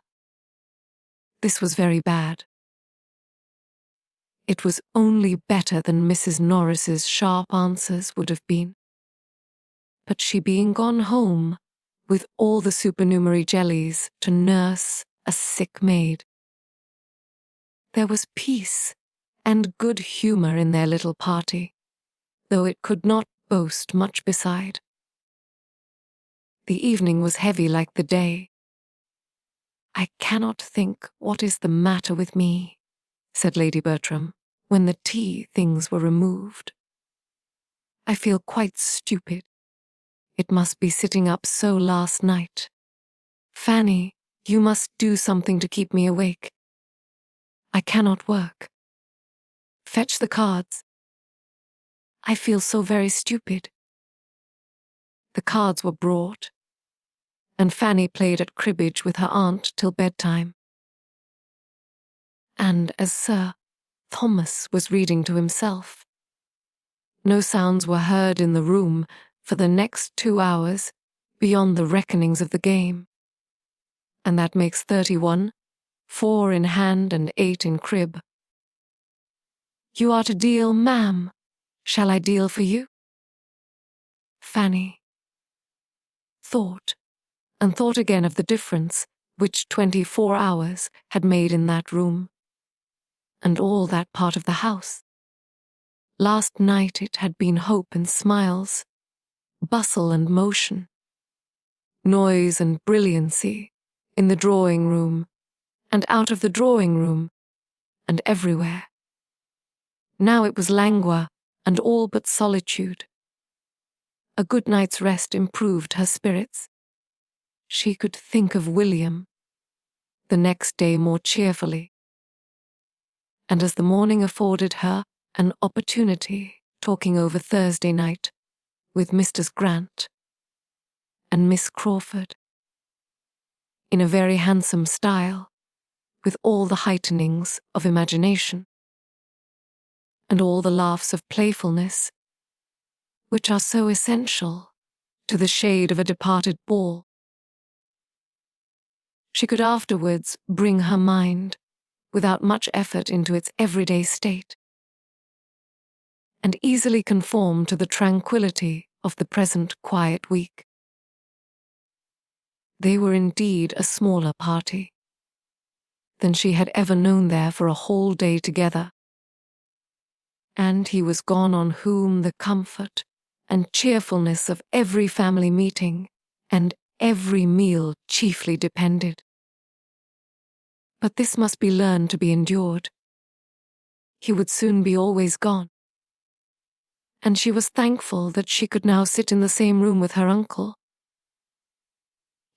This was very bad. It was only better than Mrs. Norris's sharp answers would have been. But she being gone home with all the supernumerary jellies to nurse a sick maid. There was peace and good humour in their little party, though it could not boast much beside. The evening was heavy like the day. I cannot think what is the matter with me, said Lady Bertram, when the tea things were removed. I feel quite stupid. It must be sitting up so last night. Fanny, you must do something to keep me awake. I cannot work. Fetch the cards. I feel so very stupid. The cards were brought, and Fanny played at cribbage with her aunt till bedtime. And as Sir Thomas was reading to himself, no sounds were heard in the room for the next 2 hours beyond the reckonings of the game. And that makes 31, 4 in hand and 8 in crib. You are to deal, ma'am. Shall I deal for you? Fanny thought, and thought again of the difference which 24 hours had made in that room, and all that part of the house. Last night it had been hope and smiles, bustle and motion, noise and brilliancy in the drawing-room, and out of the drawing-room, and everywhere. Now it was languor and all but solitude. A good night's rest improved her spirits. She could think of William the next day more cheerfully, and as the morning afforded her an opportunity talking over Thursday night with Messrs. Grant and Miss Crawford, in a very handsome style, with all the heightenings of imagination, and all the laughs of playfulness, which are so essential to the shade of a departed ball. She could afterwards bring her mind, without much effort, into its everyday state, and easily conform to the tranquillity of the present quiet week. They were indeed a smaller party than she had ever known there for a whole day together. and he was gone on whom the comfort and cheerfulness of every family meeting and every meal chiefly depended. But this must be learned to be endured. He would soon be always gone, and she was thankful that she could now sit in the same room with her uncle,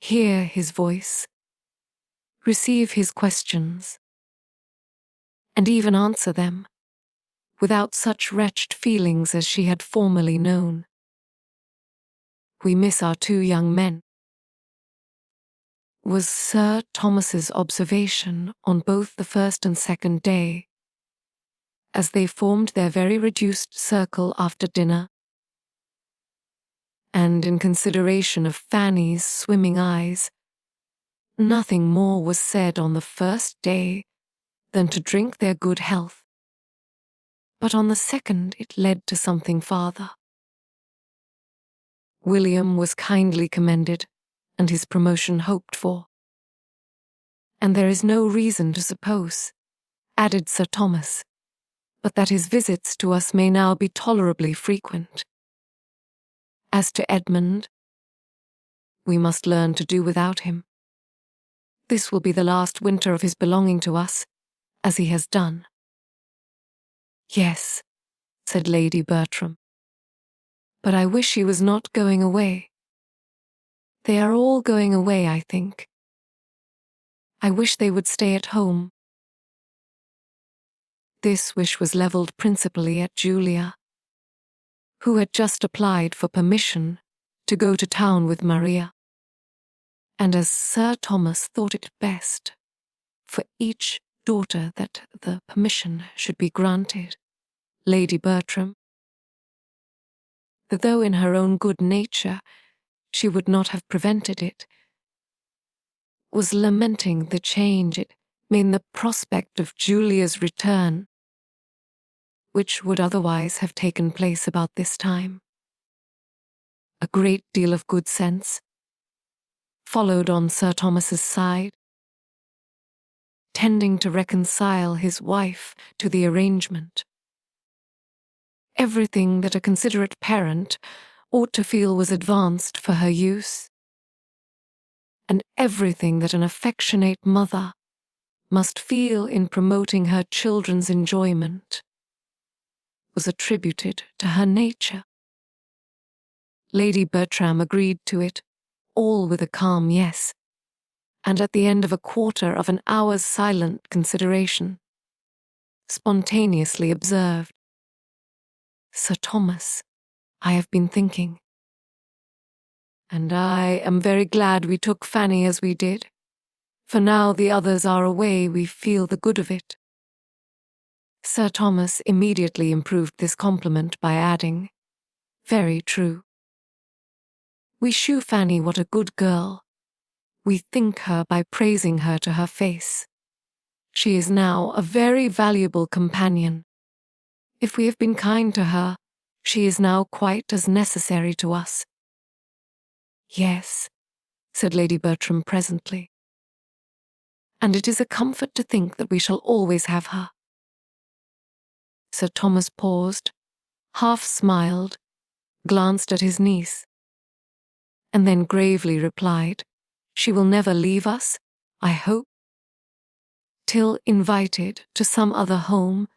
hear his voice, receive his questions, and even answer them, without such wretched feelings as she had formerly known. "We miss our two young men," was Sir Thomas's observation on both the first and second day, as they formed their very reduced circle after dinner. And in consideration of Fanny's swimming eyes, nothing more was said on the first day than to drink their good health. But on the second it led to something farther. William was kindly commended, and his promotion hoped for. "And there is no reason to suppose," added Sir Thomas, "but that his visits to us may now be tolerably frequent. As to Edmund, we must learn to do without him. This will be the last winter of his belonging to us, as he has done." "Yes," said Lady Bertram, "but I wish he was not going away. They are all going away, I think. I wish they would stay at home." This wish was levelled principally at Julia, who had just applied for permission to go to town with Maria. And as Sir Thomas thought it best for each daughter that the permission should be granted, Lady Bertram, though in her own good nature she would not have prevented it, was lamenting the change it made in the prospect of Julia's return, which would otherwise have taken place about this time. A great deal of good sense followed on Sir Thomas's side, tending to reconcile his wife to the arrangement. Everything that a considerate parent ought to feel was advanced for her use, and everything that an affectionate mother must feel in promoting her children's enjoyment was attributed to her nature. Lady Bertram agreed to it, all with a calm yes, and at the end of a quarter of an hour's silent consideration, spontaneously observed, "Sir Thomas, I have been thinking, and I am very glad we took Fanny as we did, for now the others are away we feel the good of it." Sir Thomas immediately improved this compliment by adding, "Very true. We shew Fanny what a good girl. We think her by praising her to her face. She is now a very valuable companion. If we have been kind to her, she is now quite as necessary to us." "Yes," said Lady Bertram presently, "and it is a comfort to think that we shall always have her." Sir Thomas paused, half smiled, glanced at his niece, and then gravely replied, "She will never leave us, I hope, till invited to some other home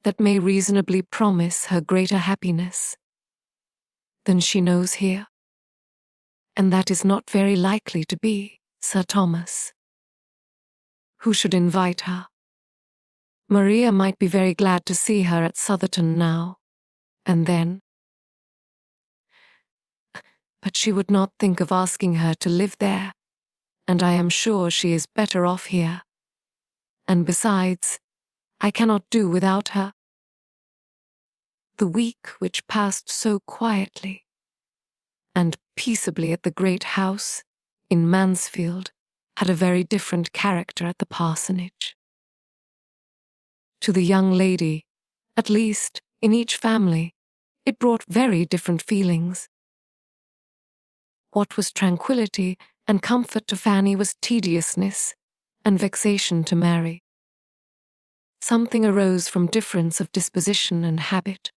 that may reasonably promise her greater happiness than she knows here. And that is not very likely to be, Sir Thomas. Who should invite her? Maria might be very glad to see her at Southerton now, and then. But she would not think of asking her to live there, and I am sure she is better off here. And besides, I cannot do without her." The week which passed so quietly and peaceably at the great house in Mansfield had a very different character at the parsonage. To the young lady, at least in each family, it brought very different feelings. What was tranquillity and comfort to Fanny was tediousness and vexation to Mary. Something arose from difference of disposition and habit.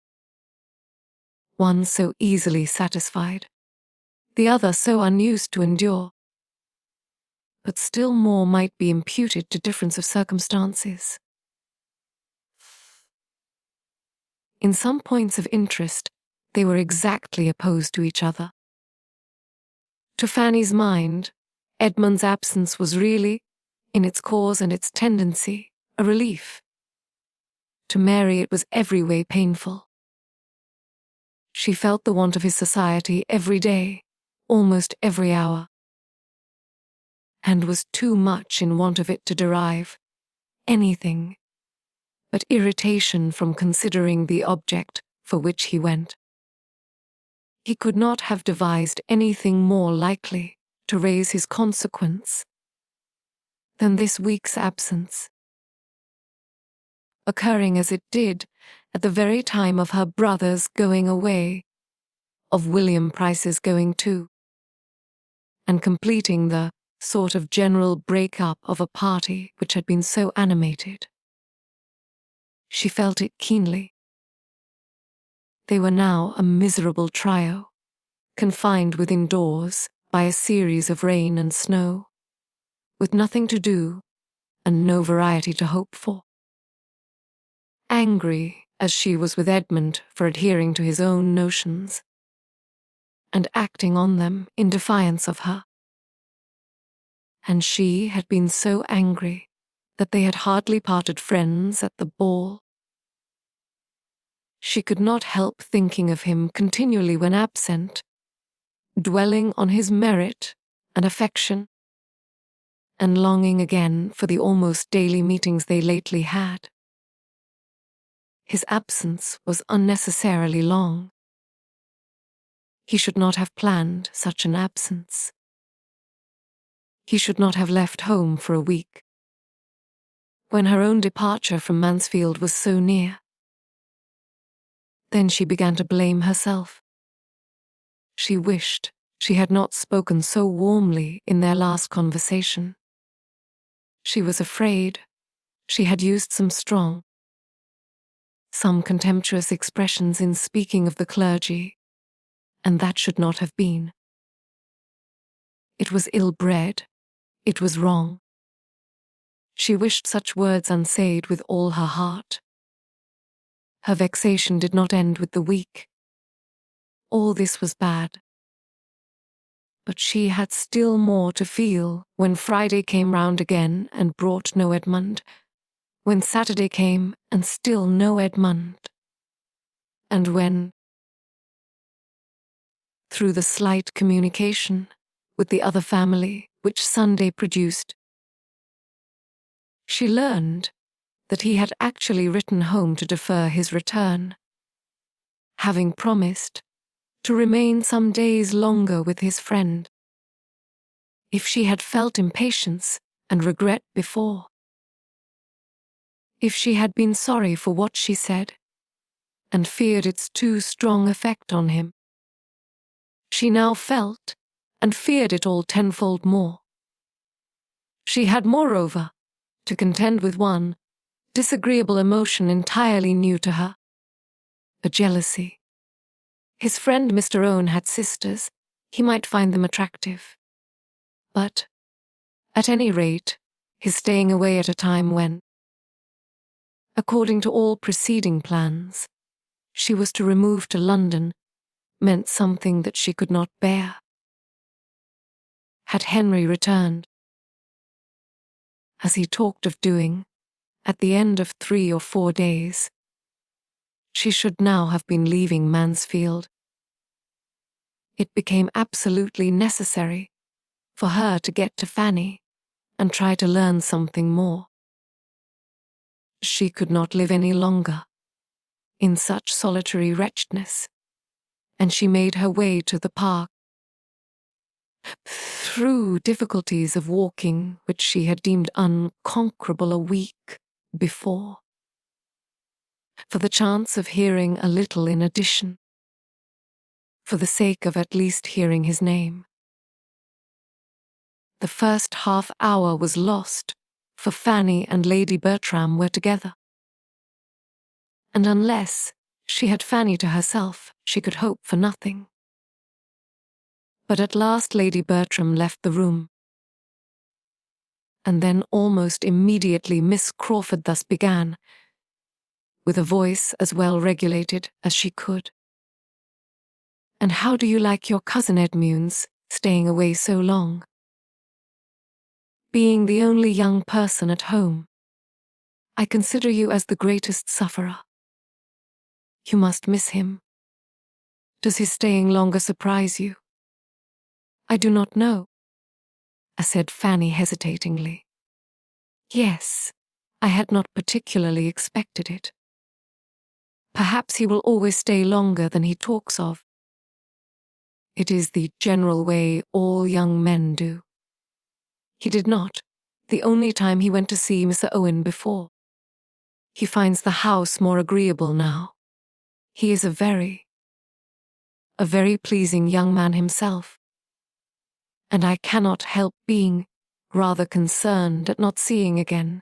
One so easily satisfied, the other so unused to endure. But still more might be imputed to difference of circumstances. In some points of interest, they were exactly opposed to each other. To Fanny's mind, Edmund's absence was really, in its cause and its tendency, a relief. To Mary it was every way painful. She felt the want of his society every day, almost every hour, and was too much in want of it to derive anything but irritation from considering the object for which he went. He could not have devised anything more likely to raise his consequence than this week's absence, occurring as it did at the very time of her brother's going away, of William Price's going too, and completing the sort of general break-up of a party which had been so animated. She felt it keenly. They were now a miserable trio, confined within doors by a series of rain and snow, with nothing to do and no variety to hope for. Angry as she was with Edmund for adhering to his own notions, and acting on them in defiance of her. And she had been so angry that they had hardly parted friends at the ball. She could not help thinking of him continually when absent, dwelling on his merit and affection, and longing again for the almost daily meetings they lately had. His absence was unnecessarily long. He should not have planned such an absence. He should not have left home for a week, when her own departure from Mansfield was so near. Then she began to blame herself. She wished she had not spoken so warmly in their last conversation. She was afraid she had used some contemptuous expressions in speaking of the clergy, and that should not have been. It was ill-bred, it was wrong. She wished such words unsaid with all her heart. Her vexation did not end with the week. All this was bad. But she had still more to feel when Friday came round again and brought no Edmund, when Saturday came and still no Edmund, and when, through the slight communication with the other family which Sunday produced, she learned that he had actually written home to defer his return, having promised to remain some days longer with his friend. If she had felt impatience and regret before, if she had been sorry for what she said, and feared its too strong effect on him, she now felt and feared it all tenfold more. She had, moreover, to contend with one disagreeable emotion entirely new to her, a jealousy. His friend Mr. Owen had sisters, he might find them attractive. But, at any rate, his staying away at a time when, according to all preceding plans, she was to remove to London, meant something that she could not bear. Had Henry returned, as he talked of doing, at the end of 3 or 4 days, she should now have been leaving Mansfield. It became absolutely necessary for her to get to Fanny and try to learn something more. She could not live any longer in such solitary wretchedness, and she made her way to the park. Through difficulties of walking which she had deemed unconquerable a week before, for the chance of hearing a little in addition, for the sake of at least hearing his name. The first half hour was lost, for Fanny and Lady Bertram were together. and unless she had Fanny to herself, she could hope for nothing. But at last Lady Bertram left the room. And then almost immediately Miss Crawford thus began, with a voice as well regulated as she could. "And how do you like your cousin Edmunds staying away so long? Being the only young person at home, I consider you as the greatest sufferer. You must miss him. Does his staying longer surprise you?" "I do not know," said Fanny hesitatingly. "Yes, I had not particularly expected it. Perhaps he will always stay longer than he talks of. It is the general way all young men do. He did not, the only time he went to see Mr. Owen before. He finds the house more agreeable now. He is a very pleasing young man himself, and I cannot help being rather concerned at not seeing again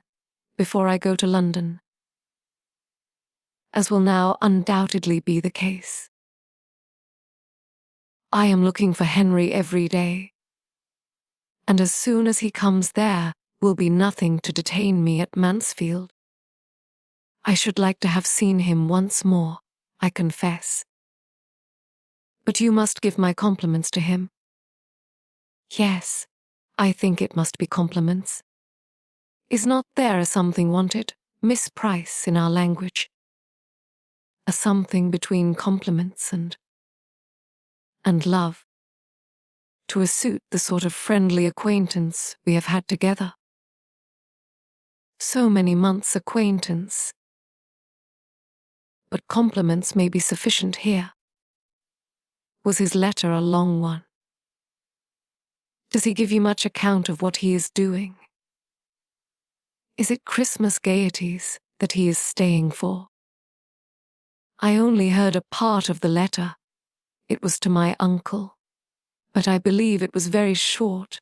before I go to London, as will now undoubtedly be the case. I am looking for Henry every day, and as soon as he comes there will be nothing to detain me at Mansfield. I should like to have seen him once more, I confess. But you must give my compliments to him." "Yes, I think it must be compliments. Is not there a something wanted, Miss Price, in our language? A something between compliments and love, to suit the sort of friendly acquaintance we have had together. So many months' acquaintance. But compliments may be sufficient here. Was his letter a long one? Does he give you much account of what he is doing? Is it Christmas gaieties that he is staying for? I only heard a part of the letter. It was to my uncle, but I believe it was very short.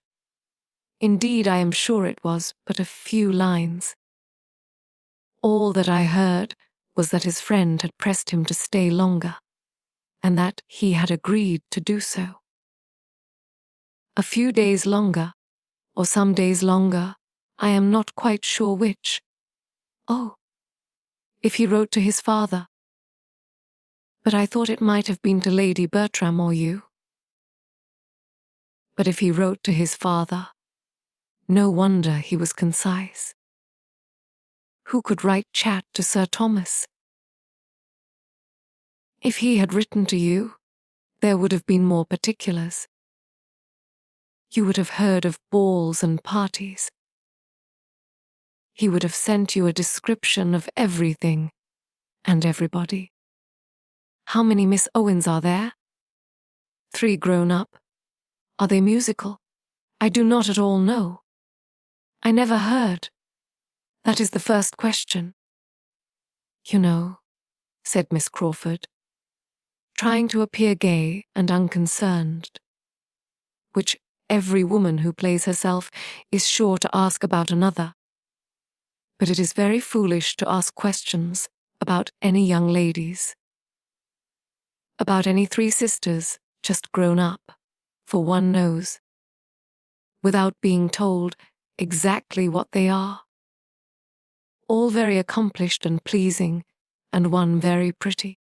Indeed, I am sure it was but a few lines. All that I heard was that his friend had pressed him to stay longer, and that he had agreed to do so. A few days longer, or some days longer, I am not quite sure which. Oh, if he wrote to his father. But I thought it might have been to Lady Bertram or you. But if he wrote to his father, no wonder he was concise. Who could write chat to Sir Thomas? If he had written to you, there would have been more particulars. You would have heard of balls and parties. He would have sent you a description of everything and everybody. How many Miss Owens are there? 3 grown up. Are they musical? I do not at all know. I never heard. That is the first question. You know, said Miss Crawford, trying to appear gay and unconcerned, which every woman who plays herself is sure to ask about another. But it is very foolish to ask questions about any young ladies. About any 3 sisters just grown up, for one knows, without being told exactly what they are. All very accomplished and pleasing, and one very pretty.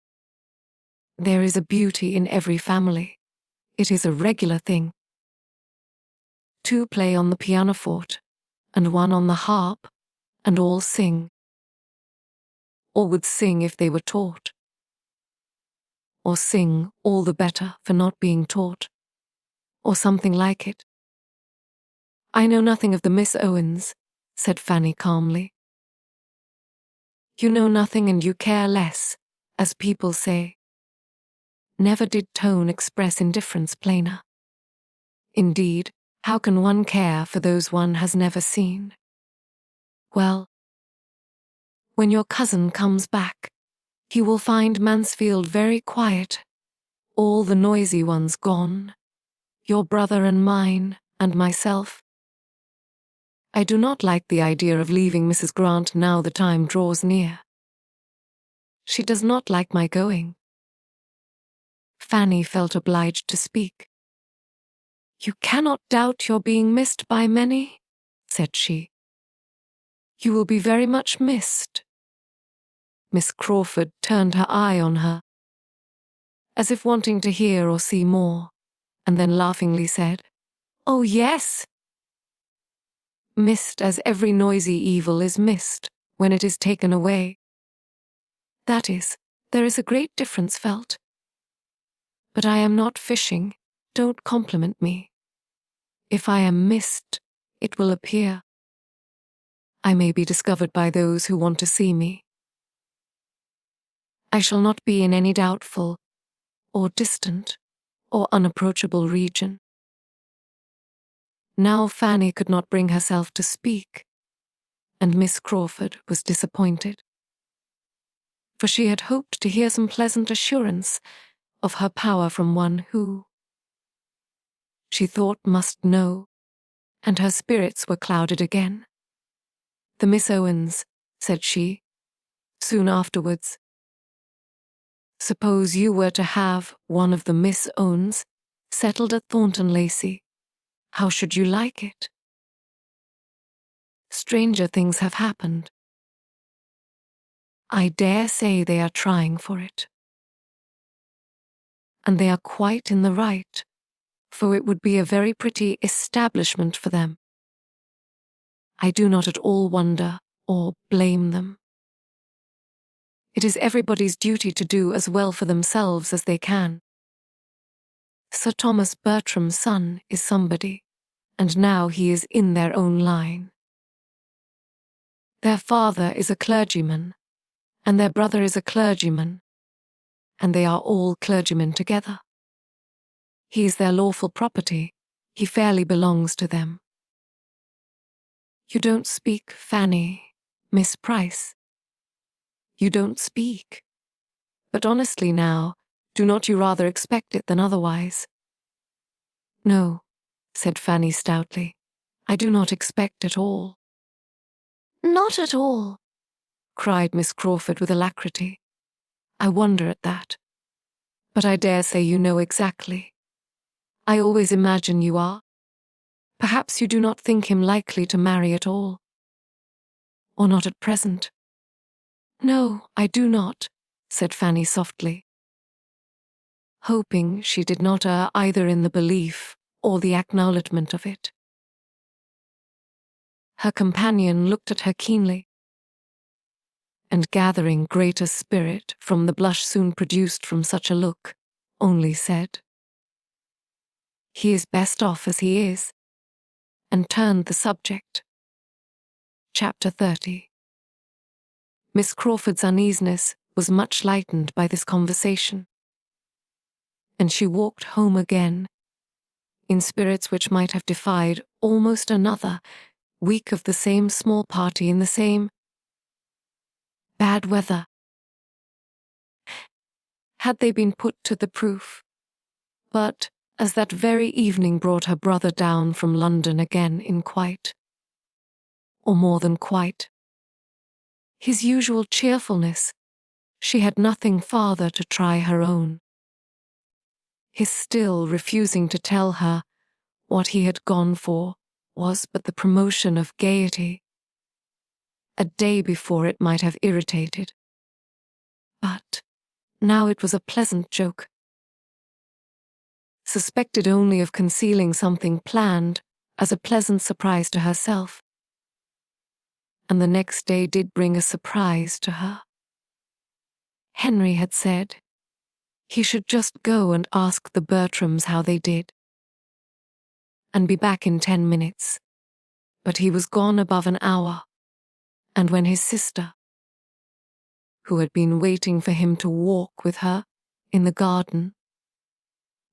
There is a beauty in every family. It is a regular thing. 2 play on the pianoforte, and 1 on the harp, and all sing. Or would sing if they were taught. Or sing all the better for not being taught. Or something like it. I know nothing of the Miss Owens, said Fanny calmly. You know nothing and you care less, as people say. Never did tone express indifference plainer. Indeed, how can one care for those one has never seen? Well, when your cousin comes back, he will find Mansfield very quiet, all the noisy ones gone, your brother and mine and myself. I do not like the idea of leaving Mrs. Grant now the time draws near. She does not like my going. Fanny felt obliged to speak. You cannot doubt your being missed by many, said she. You will be very much missed. Miss Crawford turned her eye on her, as if wanting to hear or see more, and then laughingly said, Oh, yes. Missed as every noisy evil is missed when it is taken away. That is, there is a great difference felt. But I am not fishing, don't compliment me. If I am missed, it will appear. I may be discovered by those who want to see me. I shall not be in any doubtful, or distant, or unapproachable region. Now Fanny could not bring herself to speak, and Miss Crawford was disappointed, for she had hoped to hear some pleasant assurance of her power from one who, she thought, must know, and her spirits were clouded again. The Miss Owens, said she, soon afterwards. Suppose you were to have one of the Miss Owens settled at Thornton Lacey. How should you like it? Stranger things have happened. I dare say they are trying for it. And they are quite in the right, for it would be a very pretty establishment for them. I do not at all wonder or blame them. It is everybody's duty to do as well for themselves as they can. Sir Thomas Bertram's son is somebody, and now he is in their own line. Their father is a clergyman, and their brother is a clergyman, and they are all clergymen together. He is their lawful property, he fairly belongs to them. You don't speak, Fanny, Miss Price. You don't speak. But honestly now, do not you rather expect it than otherwise? No, said Fanny stoutly. I do not expect at all. Not at all, cried Miss Crawford with alacrity. I wonder at that. But I dare say you know exactly. I always imagine you are. Perhaps you do not think him likely to marry at all. Or not at present. No, I do not, said Fanny softly, hoping she did not err either in the belief or the acknowledgment of it. Her companion looked at her keenly, and gathering greater spirit from the blush soon produced from such a look, only said, He is best off as he is, and turned the subject. Chapter 30. Miss Crawford's uneasiness was much lightened by this conversation, and she walked home again, in spirits which might have defied almost another week of the same small party in the same bad weather, had they been put to the proof. But as that very evening brought her brother down from London again in quite, or more than quite, his usual cheerfulness, she had nothing farther to try her own. His still refusing to tell her what he had gone for was but the promotion of gaiety. A day before it might have irritated, but now it was a pleasant joke. Suspected only of concealing something planned as a pleasant surprise to herself. And the next day did bring a surprise to her. Henry had said he should just go and ask the Bertrams how they did, and be back in 10 minutes, but he was gone above an hour, and when his sister, who had been waiting for him to walk with her in the garden,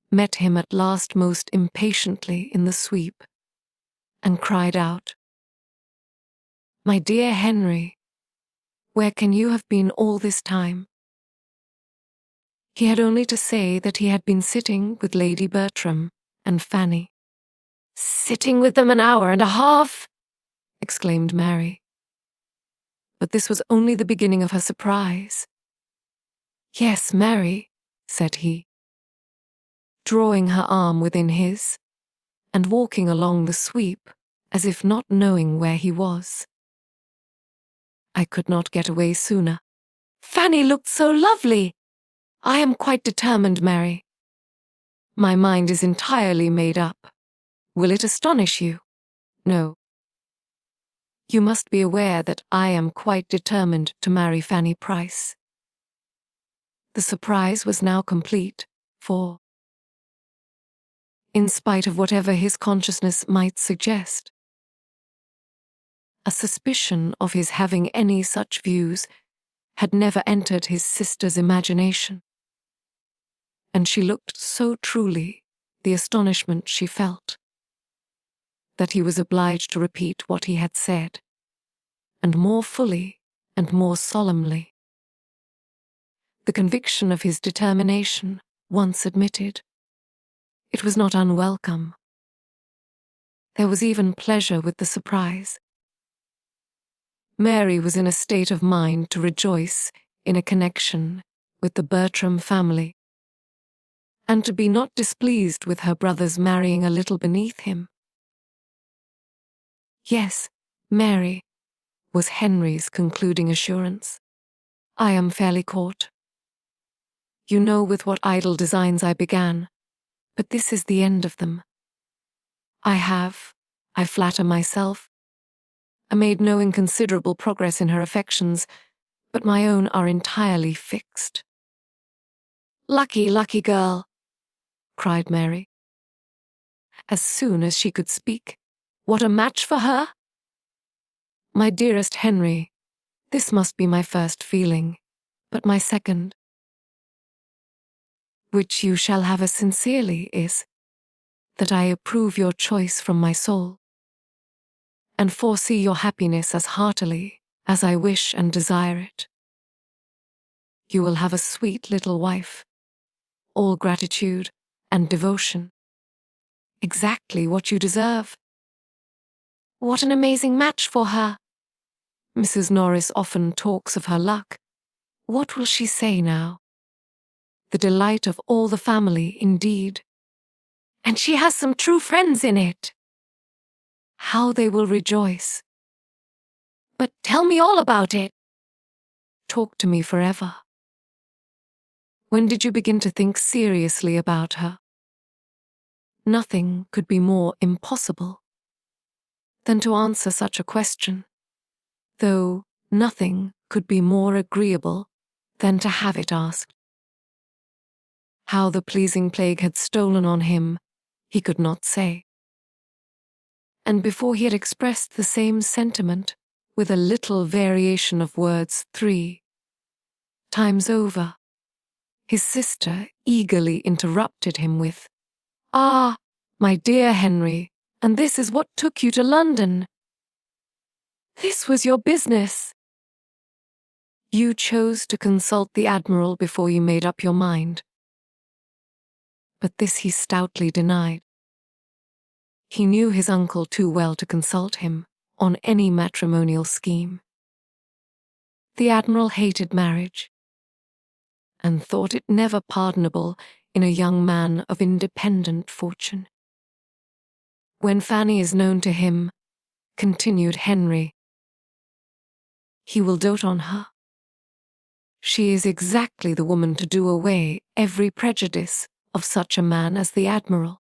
met him at last most impatiently in the sweep, and cried out, My dear Henry, where can you have been all this time? He had only to say that he had been sitting with Lady Bertram and Fanny. Sitting with them an hour and a half, exclaimed Mary. But this was only the beginning of her surprise. Yes, Mary, said he, drawing her arm within his, and walking along the sweep as if not knowing where he was. I could not get away sooner. Fanny looked so lovely. I am quite determined, Mary. My mind is entirely made up. Will it astonish you? No. You must be aware that I am quite determined to marry Fanny Price. The surprise was now complete, for, in spite of whatever his consciousness might suggest, a suspicion of his having any such views had never entered his sister's imagination, and she looked so truly the astonishment she felt that he was obliged to repeat what he had said, and more fully and more solemnly. The conviction of his determination, once admitted, it was not unwelcome. There was even pleasure with the surprise. Mary was in a state of mind to rejoice in a connection with the Bertram family, and to be not displeased with her brother's marrying a little beneath him. Yes, Mary, was Henry's concluding assurance. I am fairly caught. You know with what idle designs I began, but this is the end of them. I have, I flatter myself, made no inconsiderable progress in her affections, but my own are entirely fixed. Lucky, lucky girl, cried Mary, as soon as she could speak. What a match for her! My dearest Henry, this must be my first feeling, but my second, which you shall have as sincerely, is that I approve your choice from my soul, and foresee your happiness as heartily as I wish and desire it. You will have a sweet little wife, all gratitude and devotion, exactly what you deserve. What an amazing match for her! Mrs. Norris often talks of her luck. What will she say now? The delight of all the family, indeed. And she has some true friends in it. How they will rejoice. But tell me all about it. Talk to me forever. When did you begin to think seriously about her? Nothing could be more impossible than to answer such a question, though nothing could be more agreeable than to have it asked. How the pleasing plague had stolen on him, he could not say. And before he had expressed the same sentiment, with a little variation of words 3 times over, his sister eagerly interrupted him with, "Ah, my dear Henry, and this is what took you to London. This was your business. You chose to consult the Admiral before you made up your mind." But this he stoutly denied. He knew his uncle too well to consult him on any matrimonial scheme. The Admiral hated marriage, and thought it never pardonable in a young man of independent fortune. When Fanny is known to him, continued Henry, he will dote on her. She is exactly the woman to do away every prejudice of such a man as the Admiral.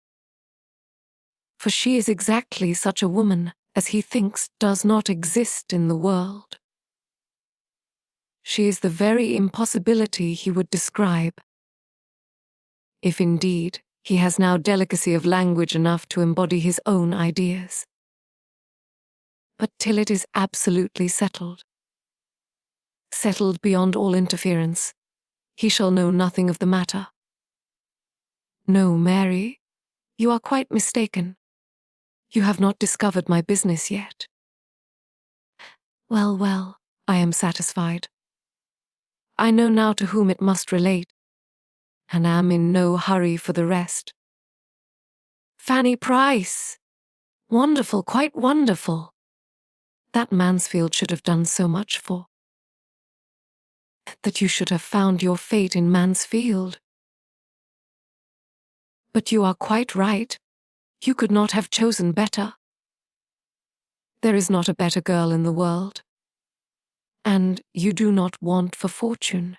For she is exactly such a woman as he thinks does not exist in the world. She is the very impossibility he would describe, if indeed he has now delicacy of language enough to embody his own ideas. But till it is absolutely settled beyond all interference, he shall know nothing of the matter. No, Mary, you are quite mistaken. You have not discovered my business yet. Well, well, I am satisfied. I know now to whom it must relate, and am in no hurry for the rest. Fanny Price! Wonderful, quite wonderful. That Mansfield should have done so much for. that you should have found your fate in Mansfield. But you are quite right. You could not have chosen better. There is not a better girl in the world. And you do not want for fortune.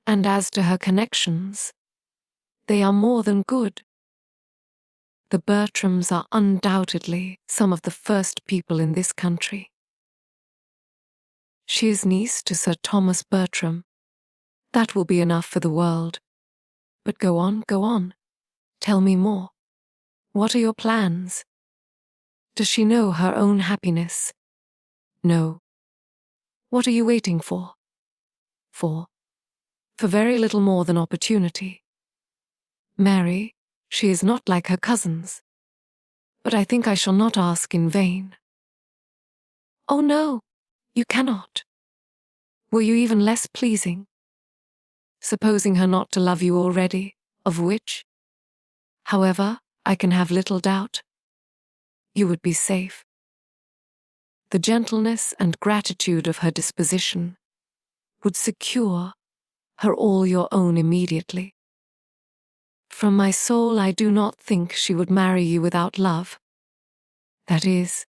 And as to her connections, they are more than good. The Bertrams are undoubtedly some of the first people in this country. She is niece to Sir Thomas Bertram. That will be enough for the world. But go on, go on. Tell me more. What are your plans? Does she know her own happiness? No. What are you waiting for? For very little more than opportunity. Mary, she is not like her cousins. But I think I shall not ask in vain. Oh no, you cannot. Were you even less pleasing? Supposing her not to love you already, of which, however, I can have little doubt, you would be safe. The gentleness and gratitude of her disposition would secure her all your own immediately. From my soul, I do not think she would marry you without love. That is,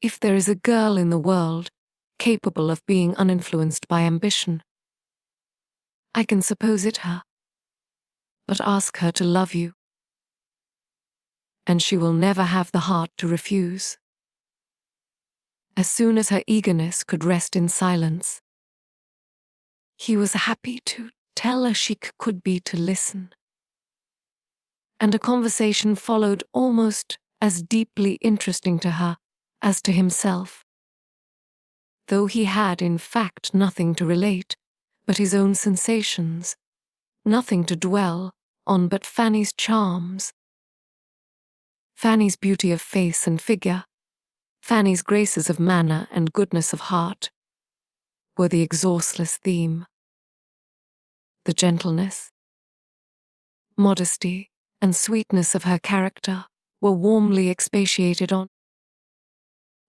if there is a girl in the world capable of being uninfluenced by ambition, I can suppose it her. But ask her to love you, and she will never have the heart to refuse. As soon as her eagerness could rest in silence, he was happy to tell as she could be to listen. And a conversation followed almost as deeply interesting to her as to himself, though he had in fact nothing to relate but his own sensations, nothing to dwell on but Fanny's charms. Fanny's beauty of face and figure, Fanny's graces of manner and goodness of heart were the exhaustless theme. The gentleness, modesty, and sweetness of her character were warmly expatiated on.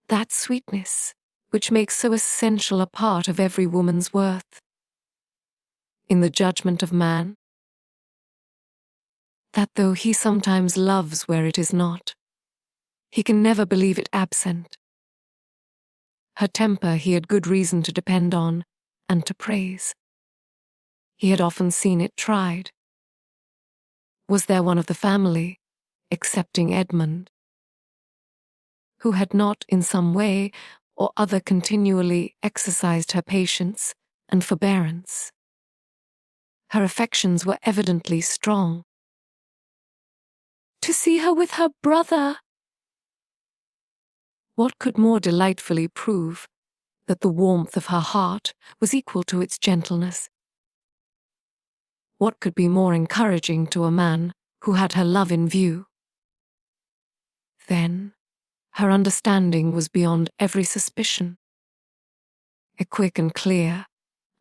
That sweetness which makes so essential a part of every woman's worth. In the judgment of man, that though he sometimes loves where it is not, he can never believe it absent. Her temper he had good reason to depend on and to praise. He had often seen it tried. Was there one of the family, excepting Edmund, who had not in some way or other continually exercised her patience and forbearance? Her affections were evidently strong. To see her with her brother! What could more delightfully prove that the warmth of her heart was equal to its gentleness? What could be more encouraging to a man who had her love in view? Then, her understanding was beyond every suspicion. Quick and clear,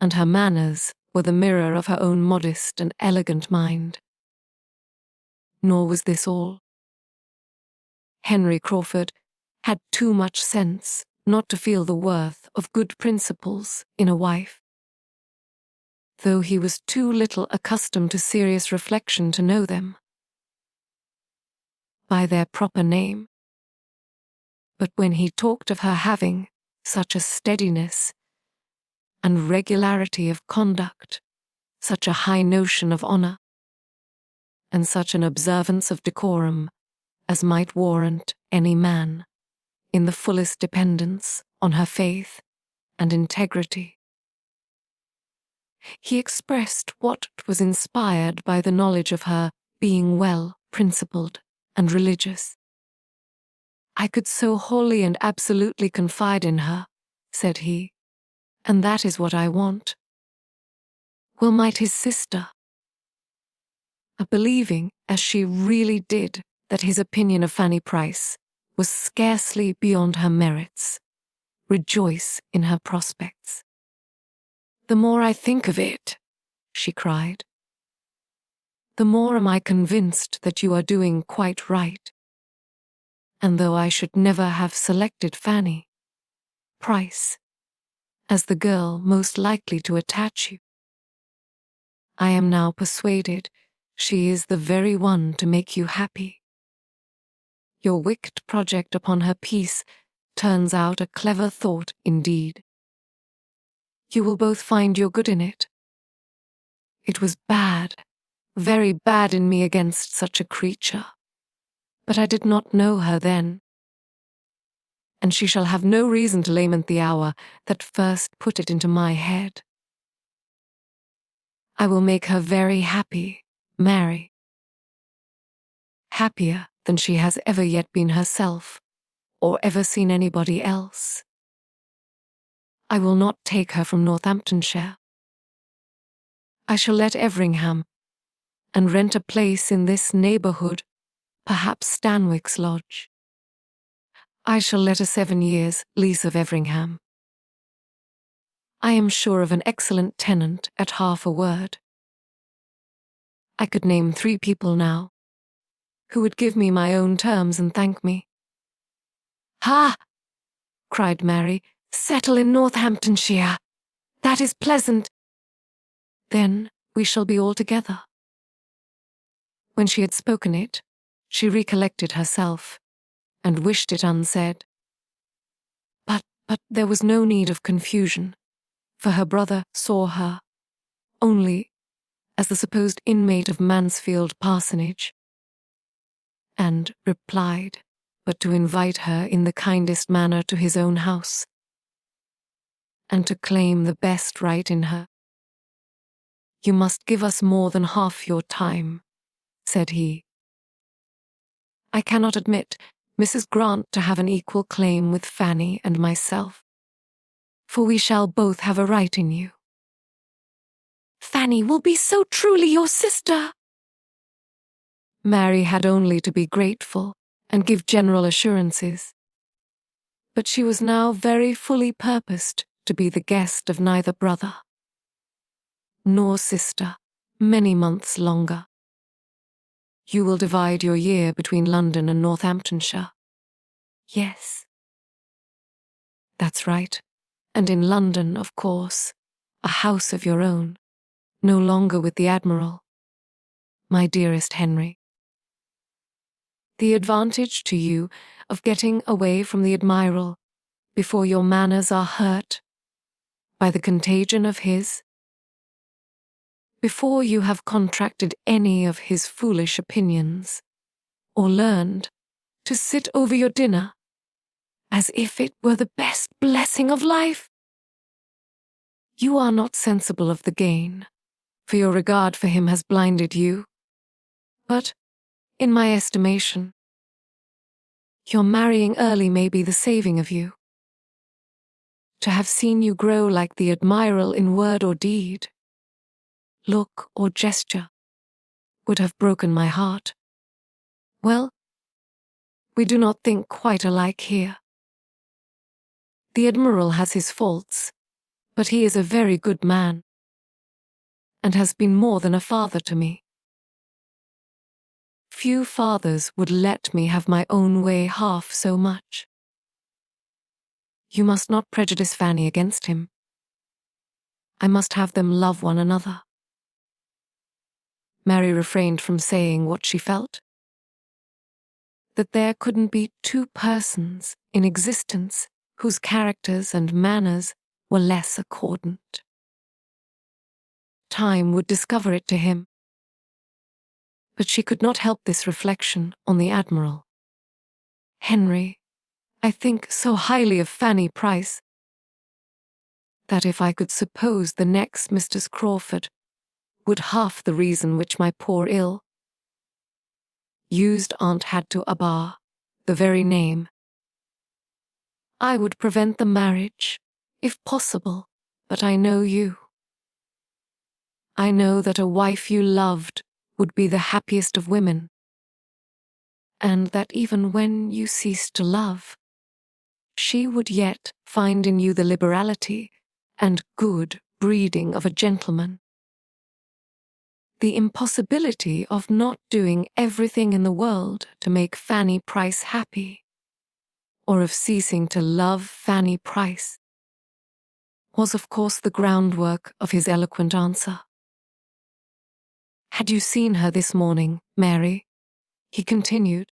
and her manners were the mirror of her own modest and elegant mind. Nor was this all. Henry Crawford had too much sense not to feel the worth of good principles in a wife, though he was too little accustomed to serious reflection to know them by their proper name. But when he talked of her having such a steadiness and regularity of conduct, such a high notion of honor, and such an observance of decorum as might warrant any man in the fullest dependence on her faith and integrity, he expressed what was inspired by the knowledge of her being well principled and religious. I could so wholly and absolutely confide in her, said he, and that is what I want. Well might his sister, believing, as she really did, that his opinion of Fanny Price was scarcely beyond her merits, rejoice in her prospects. The more I think of it, she cried, the more am I convinced that you are doing quite right. And though I should never have selected Fanny Price, as the girl most likely to attach you. I am now persuaded she is the very one to make you happy. Your wicked project upon her peace turns out a clever thought indeed. You will both find your good in it. It was bad, very bad in me against such a creature, but I did not know her then. And she shall have no reason to lament the hour that first put it into my head. I will make her very happy, Mary. Happier than she has ever yet been herself, or ever seen anybody else. I will not take her from Northamptonshire. I shall let Everingham, and rent a place in this neighbourhood, perhaps Stanwix Lodge. I shall let a 7 years' lease of Everingham. I am sure of an excellent tenant at half a word. I could name 3 people now, who would give me my own terms and thank me. "Ha!" cried Mary, "settle in Northamptonshire. That is pleasant. Then we shall be all together." When she had spoken it, she recollected herself, and wished it unsaid. But there was no need of confusion, for her brother saw her only as the supposed inmate of Mansfield parsonage, and replied but to invite her in the kindest manner to his own house, and to claim the best right in her. "You must give us more than half your time," said he. "I cannot admit Mrs. Grant to have an equal claim with Fanny and myself, for we shall both have a right in you." "Fanny will be so truly your sister." Mary had only to be grateful and give general assurances. But she was now very fully purposed to be the guest of neither brother nor sister many months longer. "You will divide your year between London and Northamptonshire." "Yes." "That's right. And in London, of course, a house of your own, no longer with the Admiral. My dearest Henry, the advantage to you of getting away from the Admiral before your manners are hurt by the contagion of his, before you have contracted any of his foolish opinions, or learned to sit over your dinner as if it were the best blessing of life. You are not sensible of the gain, for your regard for him has blinded you. But, in my estimation, your marrying early may be the saving of you. To have seen you grow like the Admiral in word or deed, look or gesture, would have broken my heart. Well, we do not think quite alike here. The Admiral has his faults, but he is a very good man, and has been more than a father to me. Few fathers would let me have my own way half so much. You must not prejudice Fanny against him. I must have them love one another." Mary refrained from saying what she felt. That there couldn't be 2 persons in existence whose characters and manners were less accordant. Time would discover it to him. But she could not help this reflection on the Admiral. "Henry, I think so highly of Fanny Price, that if I could suppose the next Mrs. Crawford would half the reason which my poor ill used aunt had to abhor the very name, I would prevent the marriage, if possible. But I know you. I know that a wife you loved would be the happiest of women, and that even when you ceased to love, she would yet find in you the liberality and good breeding of a gentleman. The impossibility of not doing everything in the world to make Fanny Price happy, or of ceasing to love Fanny Price, was of course the groundwork of his eloquent answer. "Had you seen her this morning, Mary?" he continued,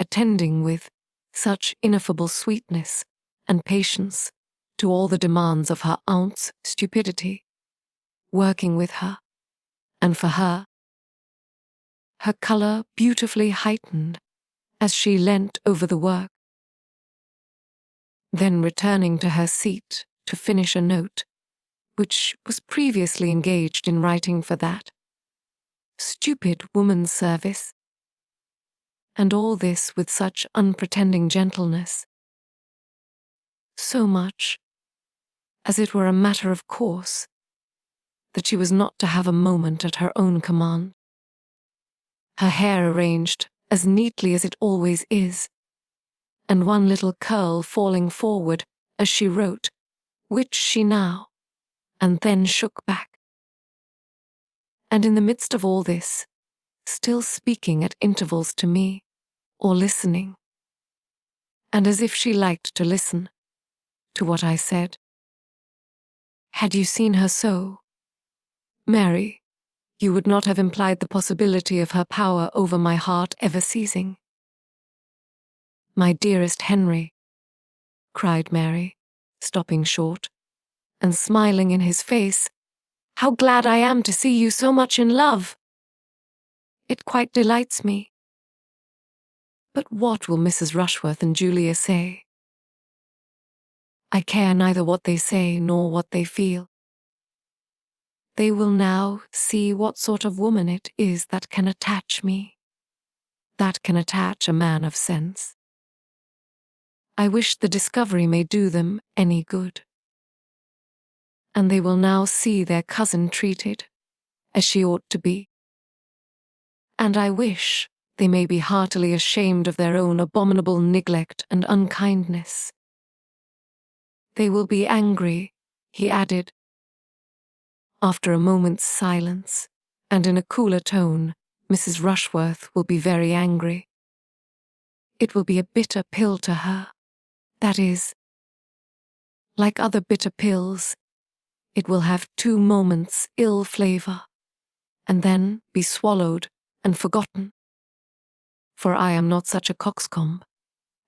attending with such ineffable sweetness and patience to all the demands of her aunt's stupidity, working with her, and for her, her colour beautifully heightened as she leant over the work. Then returning to her seat to finish a note, which was previously engaged in writing for that stupid woman's service, and all this with such unpretending gentleness, so much as it were a matter of course that she was not to have a moment at her own command. Her hair arranged as neatly as it always is, and one little curl falling forward as she wrote, which she now and then shook back. And in the midst of all this, still speaking at intervals to me, or listening, and as if she liked to listen to what I said. "Had you seen her so, Mary, you would not have implied the possibility of her power over my heart ever ceasing." "My dearest Henry," cried Mary, stopping short, and smiling in his face, "how glad I am to see you so much in love! It quite delights me. But what will Mrs. Rushworth and Julia say? I care neither what they say nor what they feel. They will now see what sort of woman it is that can attach me, that can attach a man of sense. I wish the discovery may do them any good. And they will now see their cousin treated as she ought to be. And I wish they may be heartily ashamed of their own abominable neglect and unkindness. They will be angry," he added, after a moment's silence, and in a cooler tone. "Mrs. Rushworth will be very angry. It will be a bitter pill to her. That is, like other bitter pills, it will have 2 moments' ill flavour, and then be swallowed and forgotten. For I am not such a coxcomb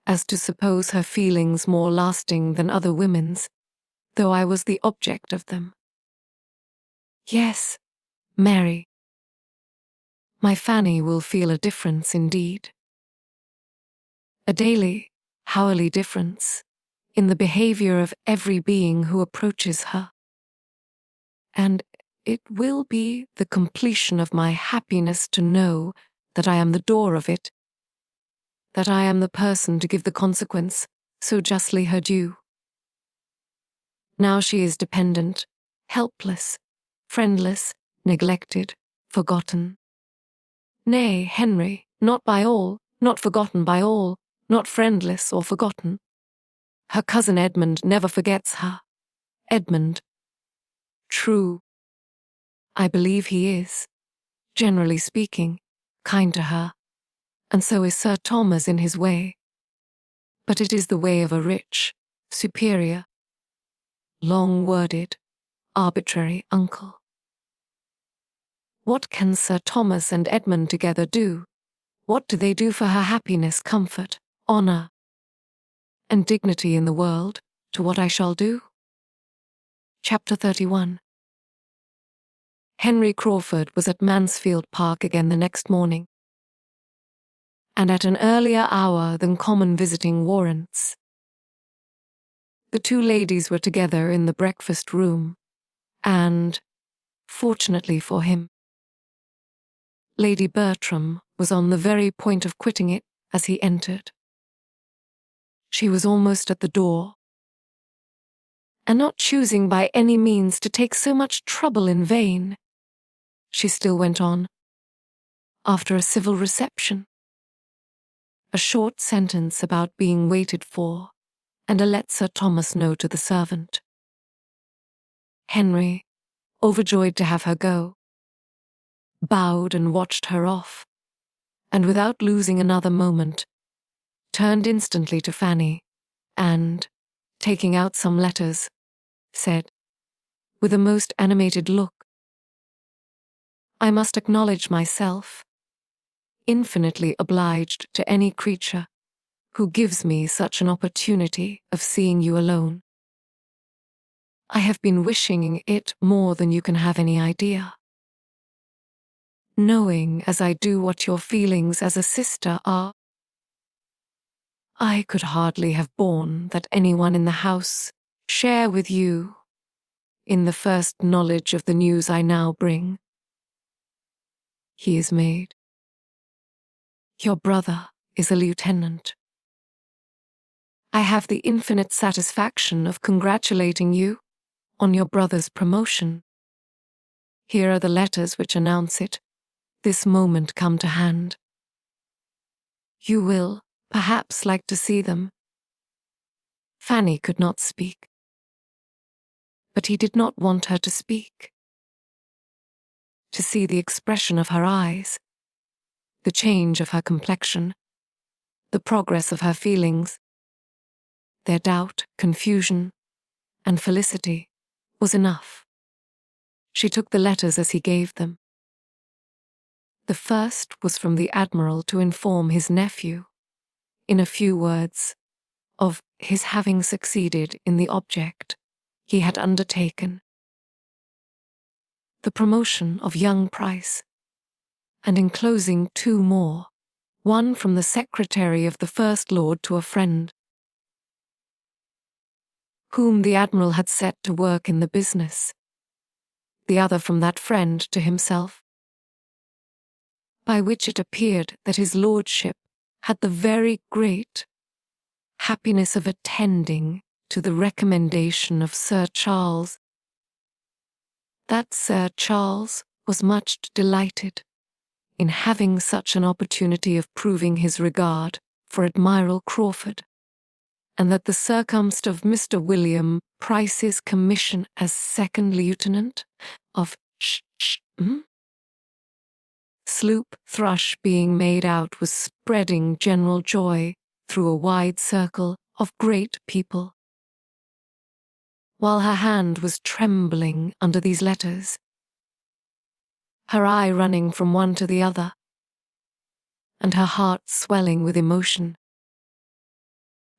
as to suppose her feelings more lasting than other women's, though I was the object of them. Yes, Mary, my Fanny will feel a difference indeed. A daily, hourly difference in the behaviour of every being who approaches her. And it will be the completion of my happiness to know that I am the door of it, that I am the person to give the consequence so justly her due. Now she is dependent, helpless, friendless, neglected, forgotten. Nay, Henry, not by all, not forgotten by all, not friendless or forgotten. Her cousin Edmund never forgets her. Edmund. True. I believe he is, generally speaking, kind to her, and so is Sir Thomas in his way. But it is the way of a rich, superior, long-worded, arbitrary uncle. What can Sir Thomas and Edmund together do? What do they do for her happiness, comfort, honour, and dignity in the world, to what I shall do? Chapter 31. Henry Crawford was at Mansfield Park again the next morning, and at an earlier hour than common visiting warrants. The 2 ladies were together in the breakfast room, and, fortunately for him, Lady Bertram was on the very point of quitting it as he entered. She was almost at the door, and not choosing by any means to take so much trouble in vain, she still went on, after a civil reception, a short sentence about being waited for, and a let Sir Thomas know to the servant. Henry, overjoyed to have her go, bowed and watched her off, and without losing another moment, turned instantly to Fanny, and, taking out some letters, said, with a most animated look, "I must acknowledge myself infinitely obliged to any creature who gives me such an opportunity of seeing you alone. I have been wishing it more than you can have any idea. Knowing as I do what your feelings as a sister are, I could hardly have borne that anyone in the house share with you in the first knowledge of the news I now bring. He is made. Your brother is a lieutenant. I have the infinite satisfaction of congratulating you on your brother's promotion. Here are the letters which announce it, this moment come to hand. You will, perhaps, like to see them." Fanny could not speak. But he did not want her to speak. To see the expression of her eyes, the change of her complexion, the progress of her feelings, their doubt, confusion, and felicity, was enough. She took the letters as he gave them. The first was from the Admiral to inform his nephew, in a few words, of his having succeeded in the object he had undertaken, the promotion of young Price, and enclosing two more, one from the secretary of the First Lord to a friend, whom the Admiral had set to work in the business, the other from that friend to himself, by which it appeared that his lordship had the very great happiness of attending to the recommendation of Sir Charles, that Sir Charles was much delighted in having such an opportunity of proving his regard for Admiral Crawford, and that the circumstance of Mr. William Price's commission as second lieutenant of sloop Thrush being made out was spreading general joy through a wide circle of great people. While her hand was trembling under these letters, her eye running from one to the other, and her heart swelling with emotion,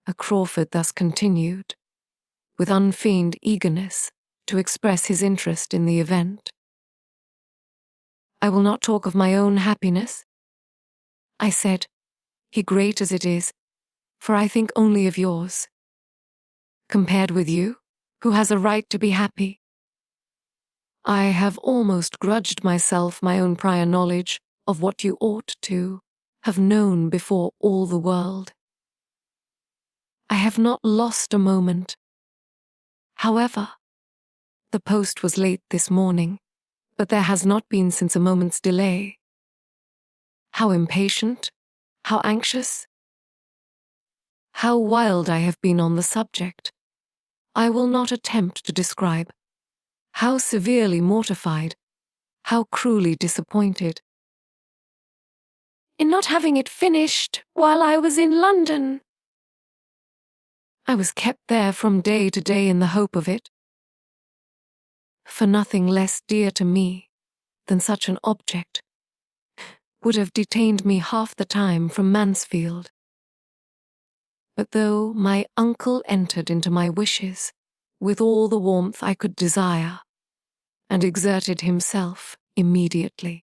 a Crawford thus continued, with unfeigned eagerness, to express his interest in the event. "I will not talk of my own happiness," I said, "he great as it is, for I think only of yours. Compared with you, who has a right to be happy? I have almost grudged myself my own prior knowledge of what you ought to have known before all the world. I have not lost a moment. However, the post was late this morning, but there has not been since a moment's delay. How impatient, how anxious, how wild I have been on the subject, I will not attempt to describe. How severely mortified, how cruelly disappointed, in not having it finished while I was in London. I was kept there from day to day in the hope of it, for nothing less dear to me than such an object would have detained me half the time from Mansfield. But though my uncle entered into my wishes with all the warmth I could desire, and exerted himself immediately,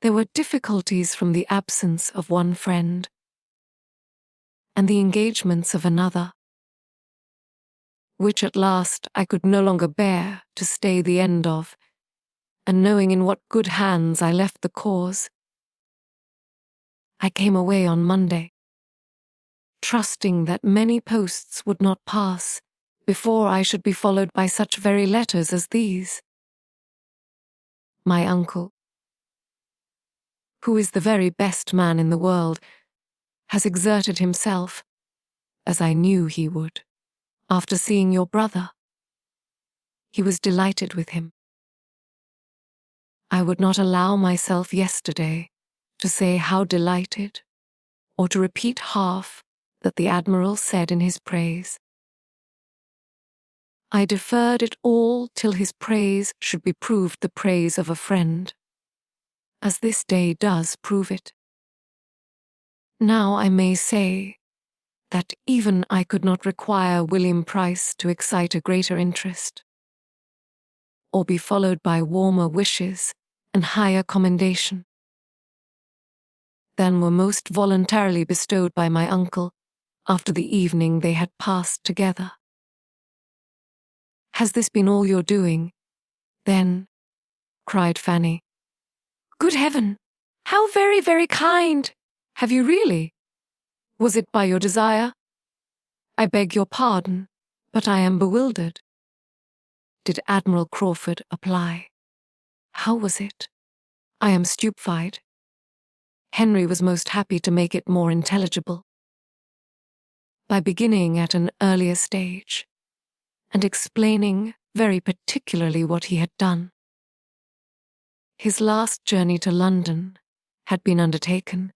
there were difficulties from the absence of one friend, and the engagements of another, which at last I could no longer bear to stay the end of, and knowing in what good hands I left the cause, I came away on Monday, trusting that many posts would not pass before I should be followed by such very letters as these. My uncle, who is the very best man in the world, has exerted himself, as I knew he would, after seeing your brother. He was delighted with him. I would not allow myself yesterday to say how delighted, or to repeat half that the Admiral said in his praise. I deferred it all till his praise should be proved the praise of a friend, as this day does prove it. Now I may say that even I could not require William Price to excite a greater interest, or be followed by warmer wishes and higher commendation, than were most voluntarily bestowed by my uncle after the evening they had passed together. "Has this been all your doing, then?" cried Fanny. Good heaven! How very, very kind! "Have you really? Was it by your desire? I beg your pardon, but I am bewildered." Did Admiral Crawford apply? How was it? I am stupefied. Henry was most happy to make it more intelligible, by beginning at an earlier stage, and explaining very particularly what he had done. His last journey to London had been undertaken,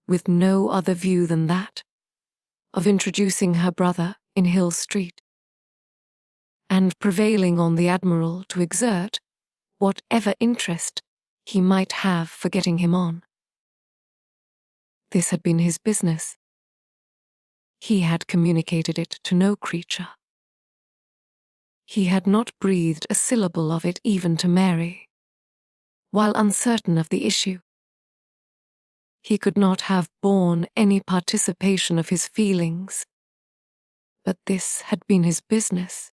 with no other view than that of introducing her brother in Hill Street, and prevailing on the Admiral to exert whatever interest he might have for getting him on. This had been his business. He had communicated it to no creature. He had not breathed a syllable of it even to Mary, while uncertain of the issue. He could not have borne any participation of his feelings, but this had been his business.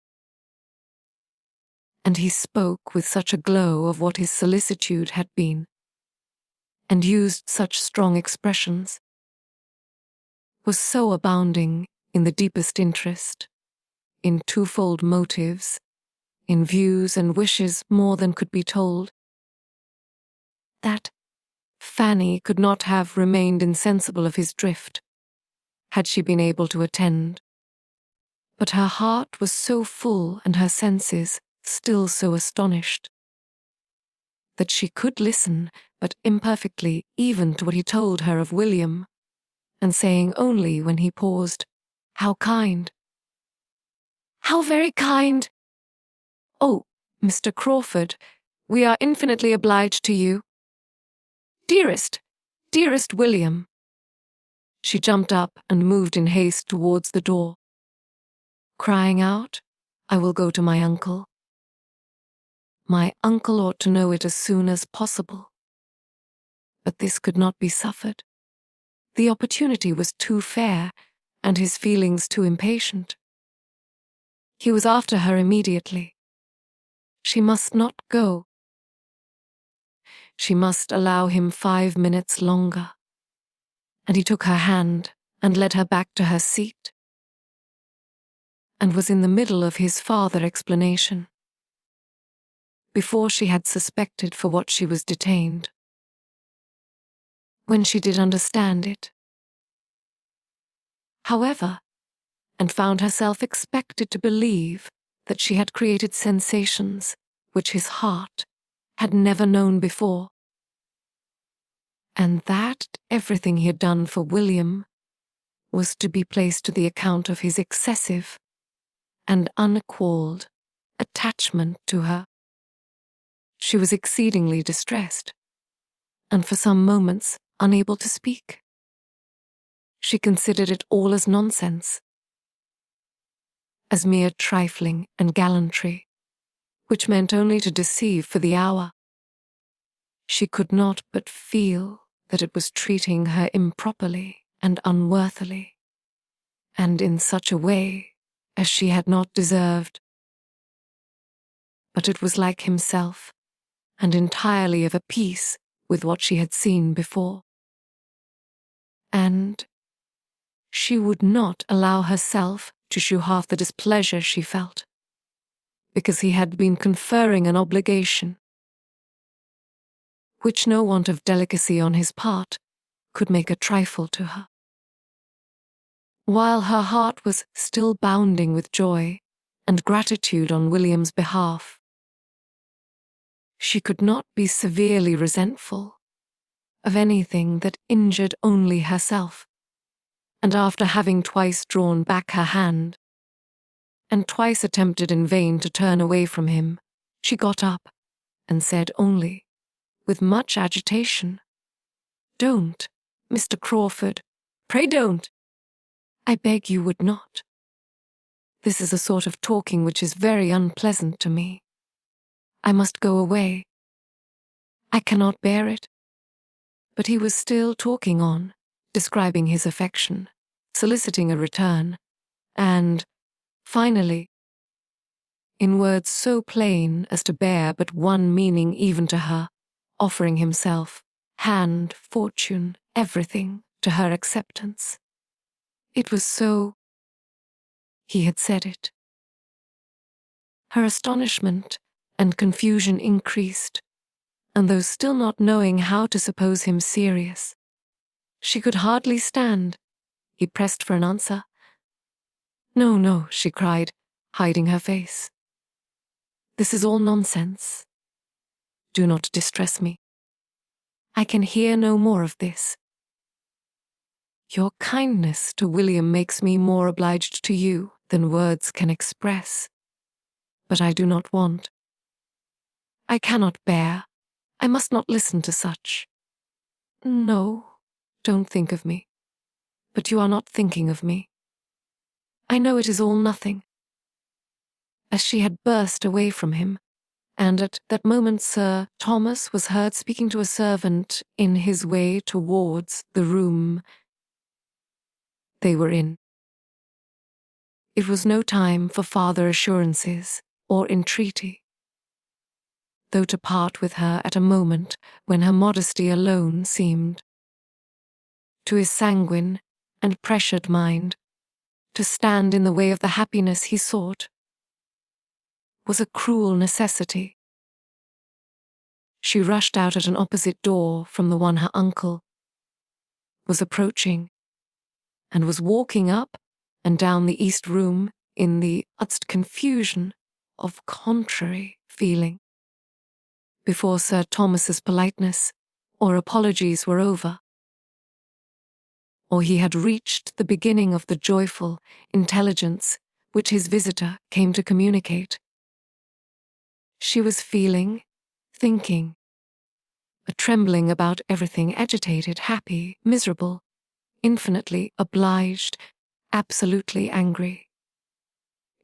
And he spoke with such a glow of what his solicitude had been, and used such strong expressions, was so abounding in the deepest interest, in twofold motives, in views and wishes more than could be told, that Fanny could not have remained insensible of his drift, had she been able to attend. But her heart was so full and her senses still so astonished, that she could listen but imperfectly even to what he told her of William, and saying only when he paused, "How kind!" How very kind! "Oh, Mr. Crawford, we are infinitely obliged to you." Dearest, "Dearest William." She jumped up and moved in haste towards the door, crying out, "I will go to my uncle. My uncle ought to know it as soon as possible." But this could not be suffered. The opportunity was too fair, and his feelings too impatient. He was after her immediately. She must not go. She must allow him 5 minutes longer. And he took her hand and led her back to her seat, and was in the middle of his farther explanation, before she had suspected for what she was detained. When she did understand it, however, and found herself expected to believe that she had created sensations which his heart had never known before, and that everything he had done for William was to be placed to the account of his excessive and unequalled attachment to her, she was exceedingly distressed, and for some moments unable to speak. She considered it all as nonsense, as mere trifling and gallantry, which meant only to deceive for the hour. She could not but feel that it was treating her improperly and unworthily, and in such a way as she had not deserved. But it was like himself, and entirely of a piece with what she had seen before. And she would not allow herself to shew half the displeasure she felt, because he had been conferring an obligation, which no want of delicacy on his part could make a trifle to her. While her heart was still bounding with joy and gratitude on William's behalf, she could not be severely resentful of anything that injured only herself, and after having twice drawn back her hand, and twice attempted in vain to turn away from him, she got up and said only, with much agitation, "Don't, Mr. Crawford, pray don't. I beg you would not. This is a sort of talking which is very unpleasant to me. I must go away. I cannot bear it." But he was still talking on, describing his affection, soliciting a return, and, finally, in words so plain as to bear but one meaning even to her, offering himself, hand, fortune, everything, to her acceptance. It was so he had said it. Her astonishment and confusion increased, and though still not knowing how to suppose him serious, she could hardly stand. He pressed for an answer. "No, no," she cried, hiding her face. "This is all nonsense. Do not distress me. I can hear no more of this. Your kindness to William makes me more obliged to you than words can express. But I do not want. I cannot bear. I must not listen to such. No, don't think of me. But you are not thinking of me. I know it is all nothing." As she had burst away from him, and at that moment Sir Thomas was heard speaking to a servant in his way towards the room they were in. It was no time for farther assurances or entreaty, though to part with her at a moment when her modesty alone seemed, to his sanguine and pressured mind, to stand in the way of the happiness he sought, was a cruel necessity. She rushed out at an opposite door from the one her uncle was approaching, and was walking up and down the east room in the utmost confusion of contrary feeling, before Sir Thomas's politeness or apologies were over, or he had reached the beginning of the joyful intelligence which his visitor came to communicate. She was feeling, thinking, a trembling about everything, agitated, happy, miserable, infinitely obliged, absolutely angry.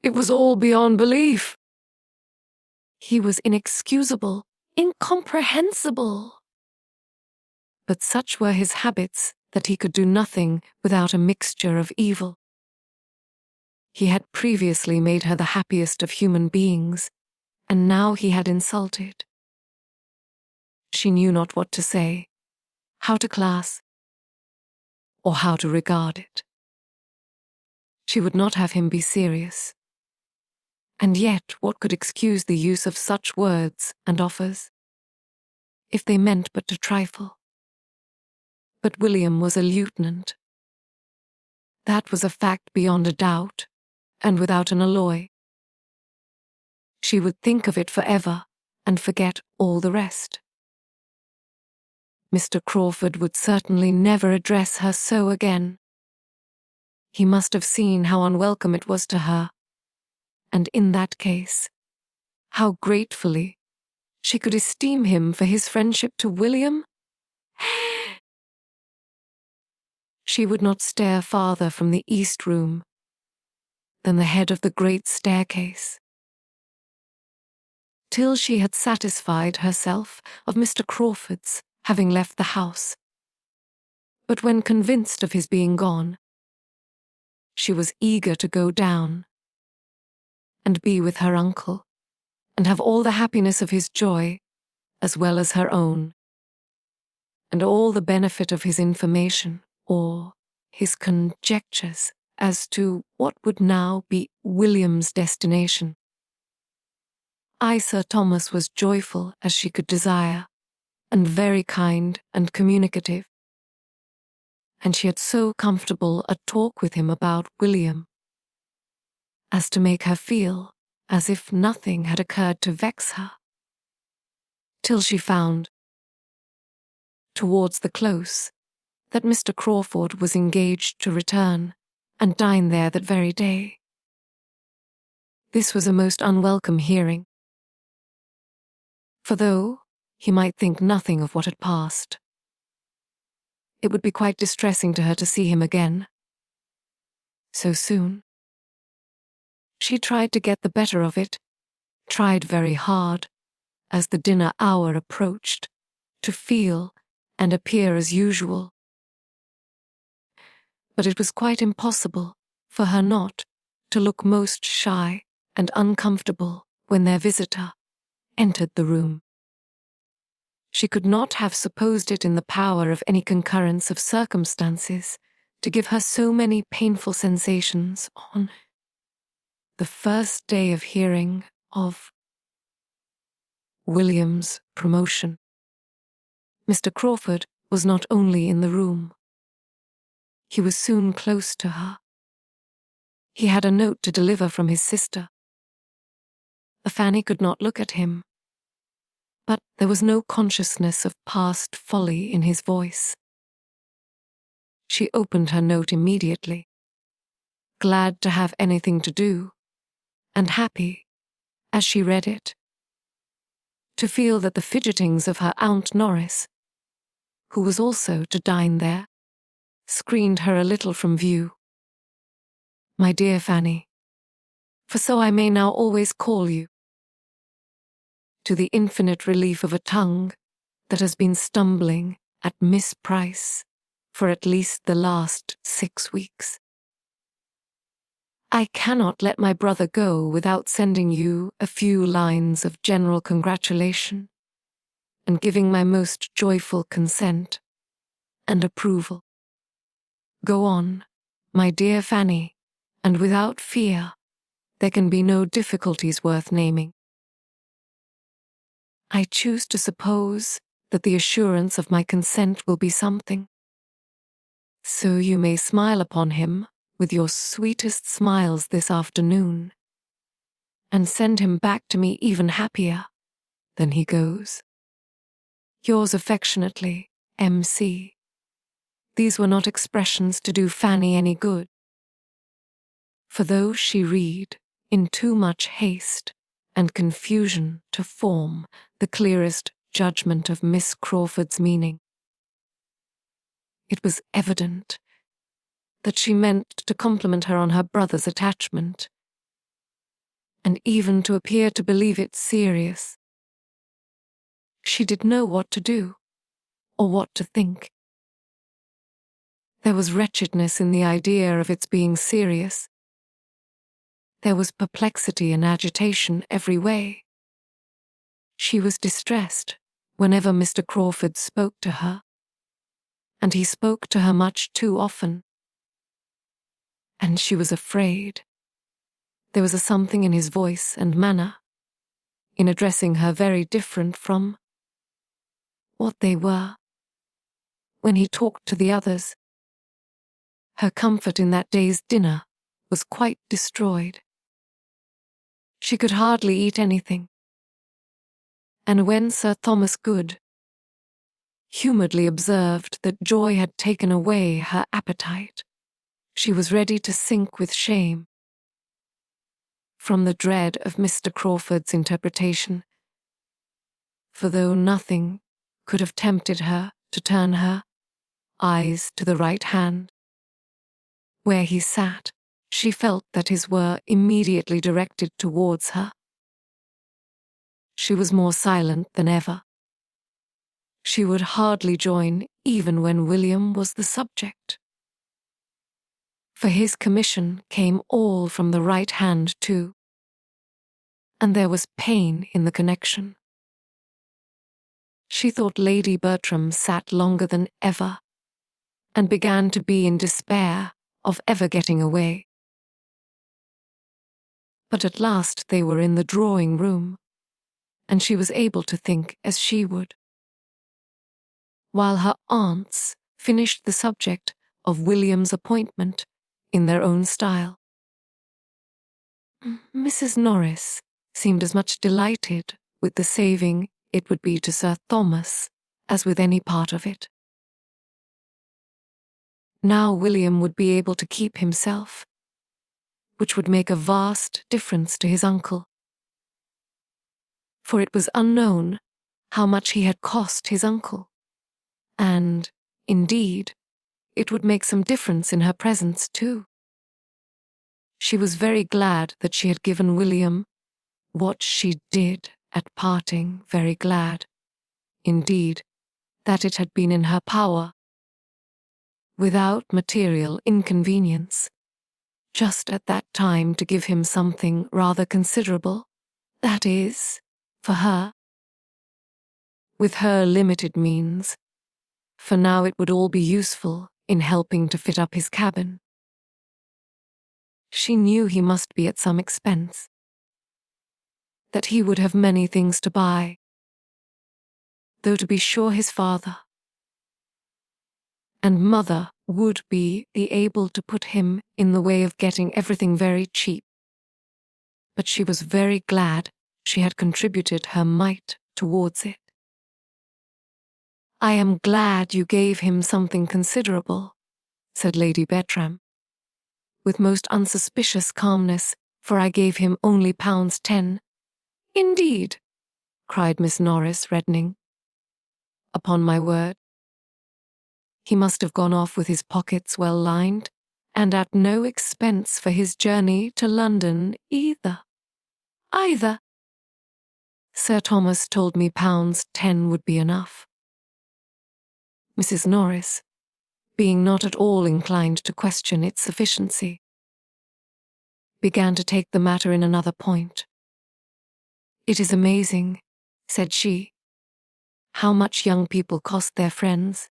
It was all beyond belief. He was inexcusable, incomprehensible. But such were his habits that he could do nothing without a mixture of evil. He had previously made her the happiest of human beings, and now he had insulted. She knew not what to say, how to class, or how to regard it. She would not have him be serious. And yet what could excuse the use of such words and offers, if they meant but to trifle? But William was a lieutenant. That was a fact beyond a doubt, and without an alloy. She would think of it forever, and forget all the rest. Mr. Crawford would certainly never address her so again. He must have seen how unwelcome it was to her, and in that case, how gratefully she could esteem him for his friendship to William. She would not stare farther from the east room than the head of the great staircase, till she had satisfied herself of Mr. Crawford's having left the house. But when convinced of his being gone, she was eager to go down and be with her uncle, and have all the happiness of his joy as well as her own, and all the benefit of his information or his conjectures as to what would now be William's destination. Sir Thomas was joyful as she could desire, and very kind and communicative, and she had so comfortable a talk with him about William as to make her feel as if nothing had occurred to vex her, till she found, towards the close, that Mr. Crawford was engaged to return and dine there that very day. This was a most unwelcome hearing. For though he might think nothing of what had passed, it would be quite distressing to her to see him again so soon. She tried to get the better of it, tried very hard, as the dinner hour approached, to feel and appear as usual. But it was quite impossible for her not to look most shy and uncomfortable when their visitor entered the room. She could not have supposed it in the power of any concurrence of circumstances to give her so many painful sensations on the first day of hearing of William's promotion. Mr. Crawford was not only in the room. He was soon close to her. He had a note to deliver from his sister. Fanny could not look at him, but there was no consciousness of past folly in his voice. She opened her note immediately, glad to have anything to do, and happy, as she read it, to feel that the fidgetings of her Aunt Norris, who was also to dine there, screened her a little from view. My dear Fanny, for so I may now always call you, to the infinite relief of a tongue that has been stumbling at Miss Price for at least the last 6 weeks. I cannot let my brother go without sending you a few lines of general congratulation and giving my most joyful consent and approval. Go on, my dear Fanny, and without fear, there can be no difficulties worth naming. I choose to suppose that the assurance of my consent will be something. So you may smile upon him with your sweetest smiles this afternoon, and send him back to me even happier than he goes. Yours affectionately, M.C. These were not expressions to do Fanny any good. For though she read in too much haste and confusion to form the clearest judgment of Miss Crawford's meaning, it was evident that she meant to compliment her on her brother's attachment, and even to appear to believe it serious. She did know what to do, or what to think. There was wretchedness in the idea of its being serious. There was perplexity and agitation every way. She was distressed whenever Mr. Crawford spoke to her, and he spoke to her much too often. And she was afraid. There was a something in his voice and manner, in addressing her very different from what they were when he talked to the others. Her comfort in that day's dinner was quite destroyed. She could hardly eat anything. And when Sir Thomas Good humouredly observed that joy had taken away her appetite, she was ready to sink with shame from the dread of Mr. Crawford's interpretation. For though nothing could have tempted her to turn her eyes to the right hand, where he sat, she felt that his were immediately directed towards her. She was more silent than ever. She would hardly join even when William was the subject. For his commission came all from the right hand too, and there was pain in the connection. She thought Lady Bertram sat longer than ever, and began to be in despair of ever getting away. But at last they were in the drawing-room, and she was able to think as she would, while her aunts finished the subject of William's appointment in their own style. Mrs. Norris seemed as much delighted with the saving it would be to Sir Thomas as with any part of it. Now William would be able to keep himself. which would make a vast difference to his uncle. For it was unknown how much he had cost his uncle, and, indeed, it would make some difference in her presence too. She was very glad that she had given William what she did at parting, very glad, indeed, that it had been in her power, without material inconvenience, just at that time to give him something rather considerable, that is, for her, with her limited means, for now it would all be useful in helping to fit up his cabin. She knew he must be at some expense, that he would have many things to buy, though to be sure his father and mother would be able to put him in the way of getting everything very cheap. But she was very glad she had contributed her mite towards it. "I am glad you gave him something considerable," said Lady Bertram, with most unsuspicious calmness, "for I gave him only £10." "Indeed," cried Miss Norris, reddening. "Upon my word. He must have gone off with his pockets well lined, and at no expense for his journey to London either." "Either?" "Sir Thomas told me £10 would be enough." Mrs. Norris, being not at all inclined to question its sufficiency, began to take the matter in another point. "It is amazing," said she, "how much young people cost their friends.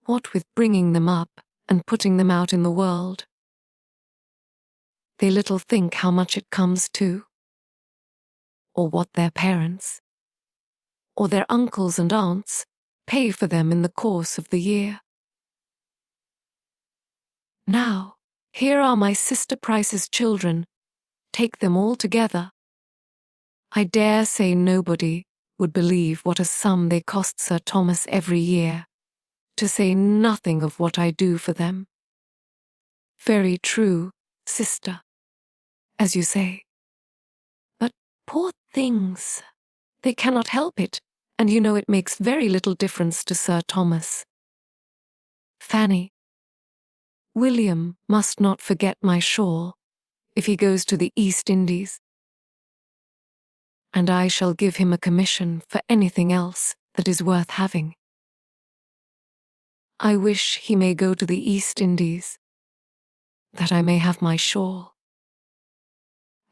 What with bringing them up and putting them out in the world, they little think how much it comes to, or what their parents, or their uncles and aunts, pay for them in the course of the year. Now, here are my sister Price's children, take them all together. I dare say nobody would believe what a sum they cost Sir Thomas every year, to say nothing of what I do for them. Very true, sister, as you say. But poor things, they cannot help it, and you know it makes very little difference to Sir Thomas. Fanny, William must not forget my shawl if he goes to the East Indies, and I shall give him a commission for anything else that is worth having. I wish he may go to the East Indies, that I may have my shawl.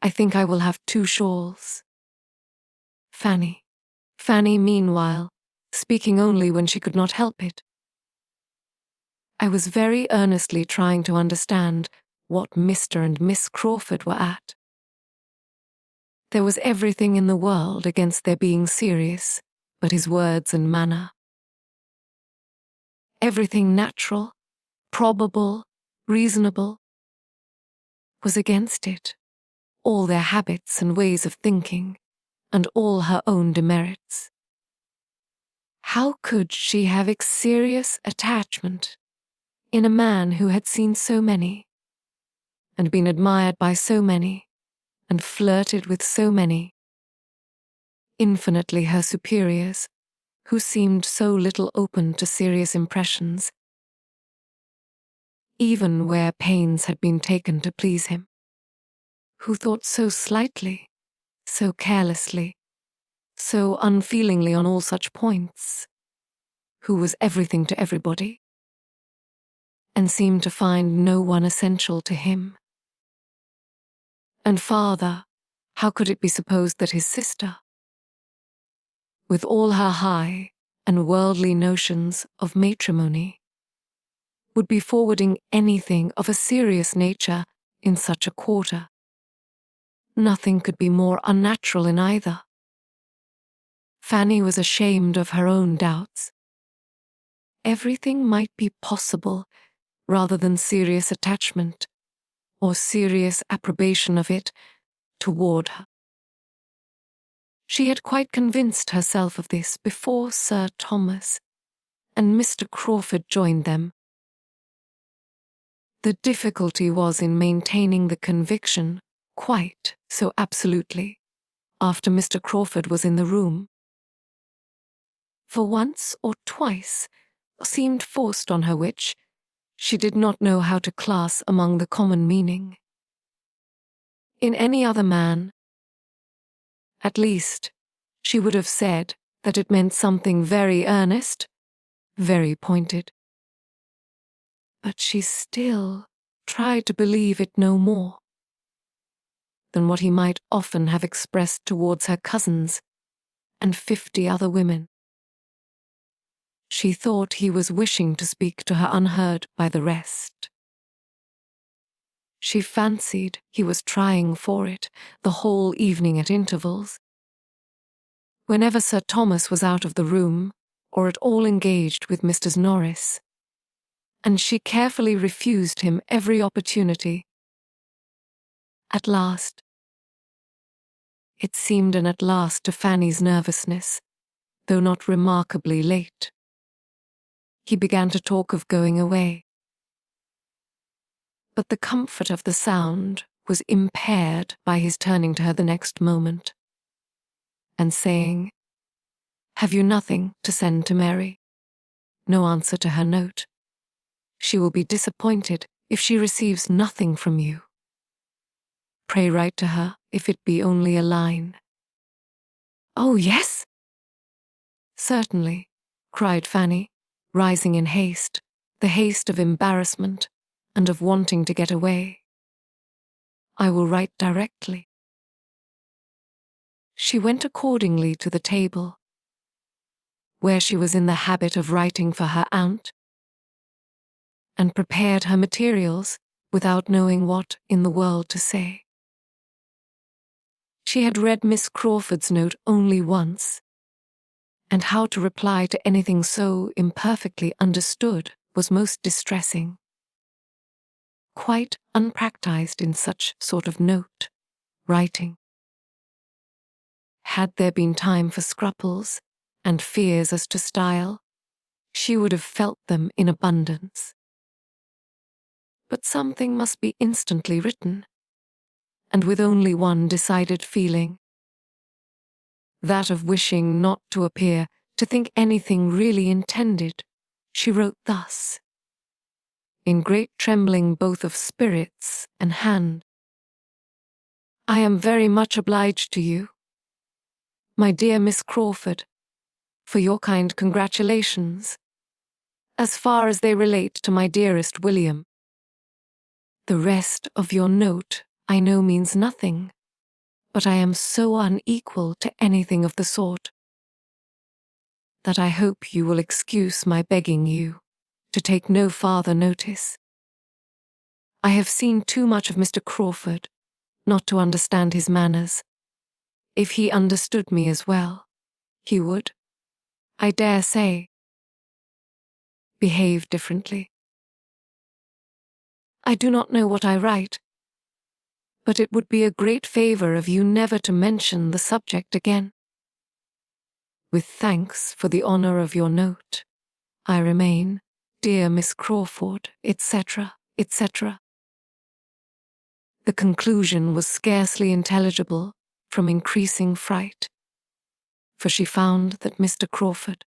I think I will have 2 shawls. Fanny, meanwhile, speaking only when she could not help it. I was very earnestly trying to understand what Mr. and Miss Crawford were at. There was everything in the world against their being serious, but his words and manner. Everything natural, probable, reasonable, was against it, all their habits and ways of thinking, and all her own demerits. How could she have serious attachment in a man who had seen so many, and been admired by so many, and flirted with so many, infinitely her superiors, who seemed so little open to serious impressions, even where pains had been taken to please him, who thought so slightly, so carelessly, so unfeelingly on all such points, who was everything to everybody, and seemed to find no one essential to him. And farther, how could it be supposed that his sister, with all her high and worldly notions of matrimony, would be forwarding anything of a serious nature in such a quarter? Nothing could be more unnatural in either. Fanny was ashamed of her own doubts. Everything might be possible rather than serious attachment, or serious approbation of it, toward her. She had quite convinced herself of this before Sir Thomas and Mr. Crawford joined them. The difficulty was in maintaining the conviction quite so absolutely after Mr. Crawford was in the room. For once or twice seemed forced on her which she did not know how to class among the common meaning. In any other man, at least, she would have said that it meant something very earnest, very pointed. But she still tried to believe it no more than what he might often have expressed towards her cousins and 50 other women. She thought he was wishing to speak to her unheard by the rest. She fancied he was trying for it the whole evening at intervals. Whenever Sir Thomas was out of the room, or at all engaged with Mr. Norris, and she carefully refused him every opportunity. At last, it seemed an at last to Fanny's nervousness, though not remarkably late. He began to talk of going away. But the comfort of the sound was impaired by his turning to her the next moment and saying, "Have you nothing to send to Mary? No answer to her note. She will be disappointed if she receives nothing from you. Pray write to her, if it be only a line." "Oh, yes?" "Certainly," cried Fanny, rising in haste, the haste of embarrassment and of wanting to get away. "I will write directly." She went accordingly to the table, where she was in the habit of writing for her aunt, and prepared her materials without knowing what in the world to say. She had read Miss Crawford's note only once, and how to reply to anything so imperfectly understood was most distressing. Quite unpractised in such sort of note writing. Had there been time for scruples and fears as to style, she would have felt them in abundance. But something must be instantly written, and with only one decided feeling, that of wishing not to appear to think anything really intended. She wrote thus, in great trembling both of spirits and hand: "I am very much obliged to you, my dear Miss Crawford, for your kind congratulations, as far as they relate to my dearest William. The rest of your note I know means nothing, but I am so unequal to anything of the sort that I hope you will excuse my begging you to take no farther notice. I have seen too much of Mr. Crawford not to understand his manners. If he understood me as well, he would, I dare say, behave differently. I do not know what I write, but it would be a great favour of you never to mention the subject again. With thanks for the honour of your note, I remain, dear Miss Crawford, etc., etc." The conclusion was scarcely intelligible from increasing fright, for she found that Mr. Crawford,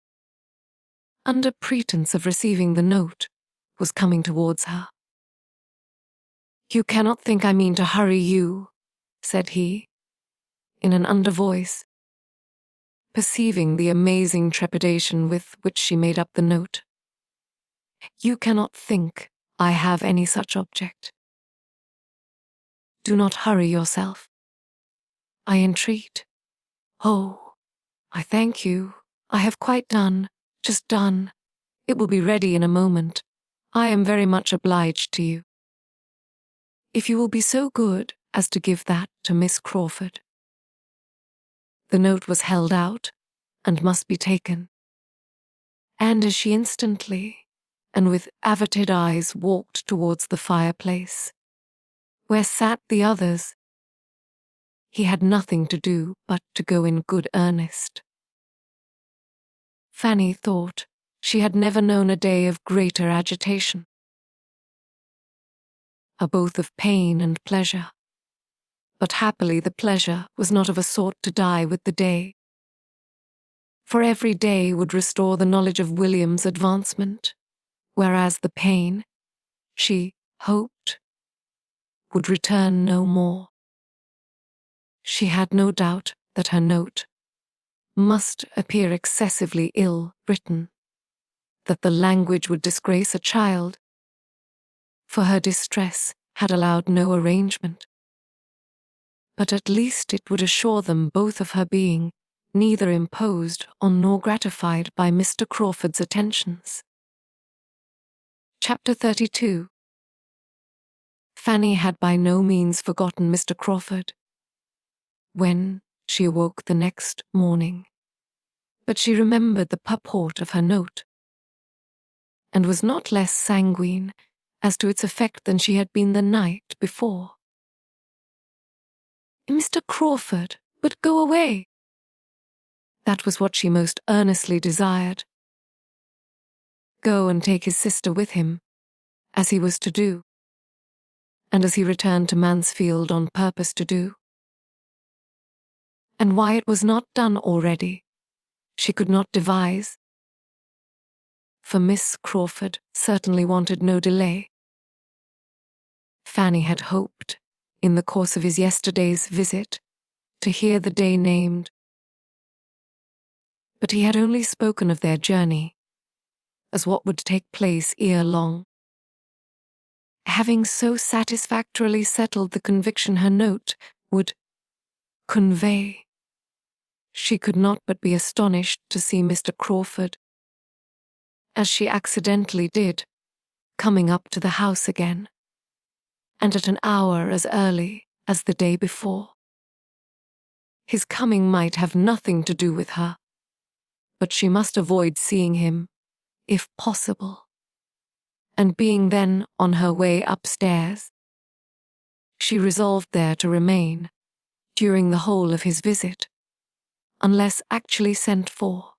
under pretence of receiving the note, was coming towards her. "You cannot think I mean to hurry you," said he, in an under voice, perceiving the amazing trepidation with which she made up the note. "You cannot think I have any such object. Do not hurry yourself, I entreat. Oh, I thank you. I have quite done, just done. It will be ready in a moment. I am very much obliged to you. If you will be so good as to give that to Miss Crawford." The note was held out and must be taken, and as she instantly and with averted eyes walked towards the fireplace, where sat the others, he had nothing to do but to go in good earnest. Fanny thought she had never known a day of greater agitation. are both of pain and pleasure. But happily the pleasure was not of a sort to die with the day. For every day would restore the knowledge of William's advancement, whereas the pain, she hoped, would return no more. She had no doubt that her note must appear excessively ill written, that the language would disgrace a child, for her distress had allowed no arrangement. But at least it would assure them both of her being neither imposed on nor gratified by Mr. Crawford's attentions. Chapter 32. Fanny had by no means forgotten Mr. Crawford when she awoke the next morning, but she remembered the purport of her note, and was not less sanguine as to its effect than she had been the night before. Mr. Crawford would go away. That was what she most earnestly desired. Go and take his sister with him, as he was to do, and as he returned to Mansfield on purpose to do. And why it was not done already, she could not devise. For Miss Crawford certainly wanted no delay. Fanny had hoped, in the course of his yesterday's visit, to hear the day named. But he had only spoken of their journey, as what would take place ere long. Having so satisfactorily settled the conviction her note would convey, she could not but be astonished to see Mr. Crawford, as she accidentally did, coming up to the house again, and at an hour as early as the day before. His coming might have nothing to do with her, but she must avoid seeing him, if possible. And being then on her way upstairs, she resolved there to remain during the whole of his visit, unless actually sent for.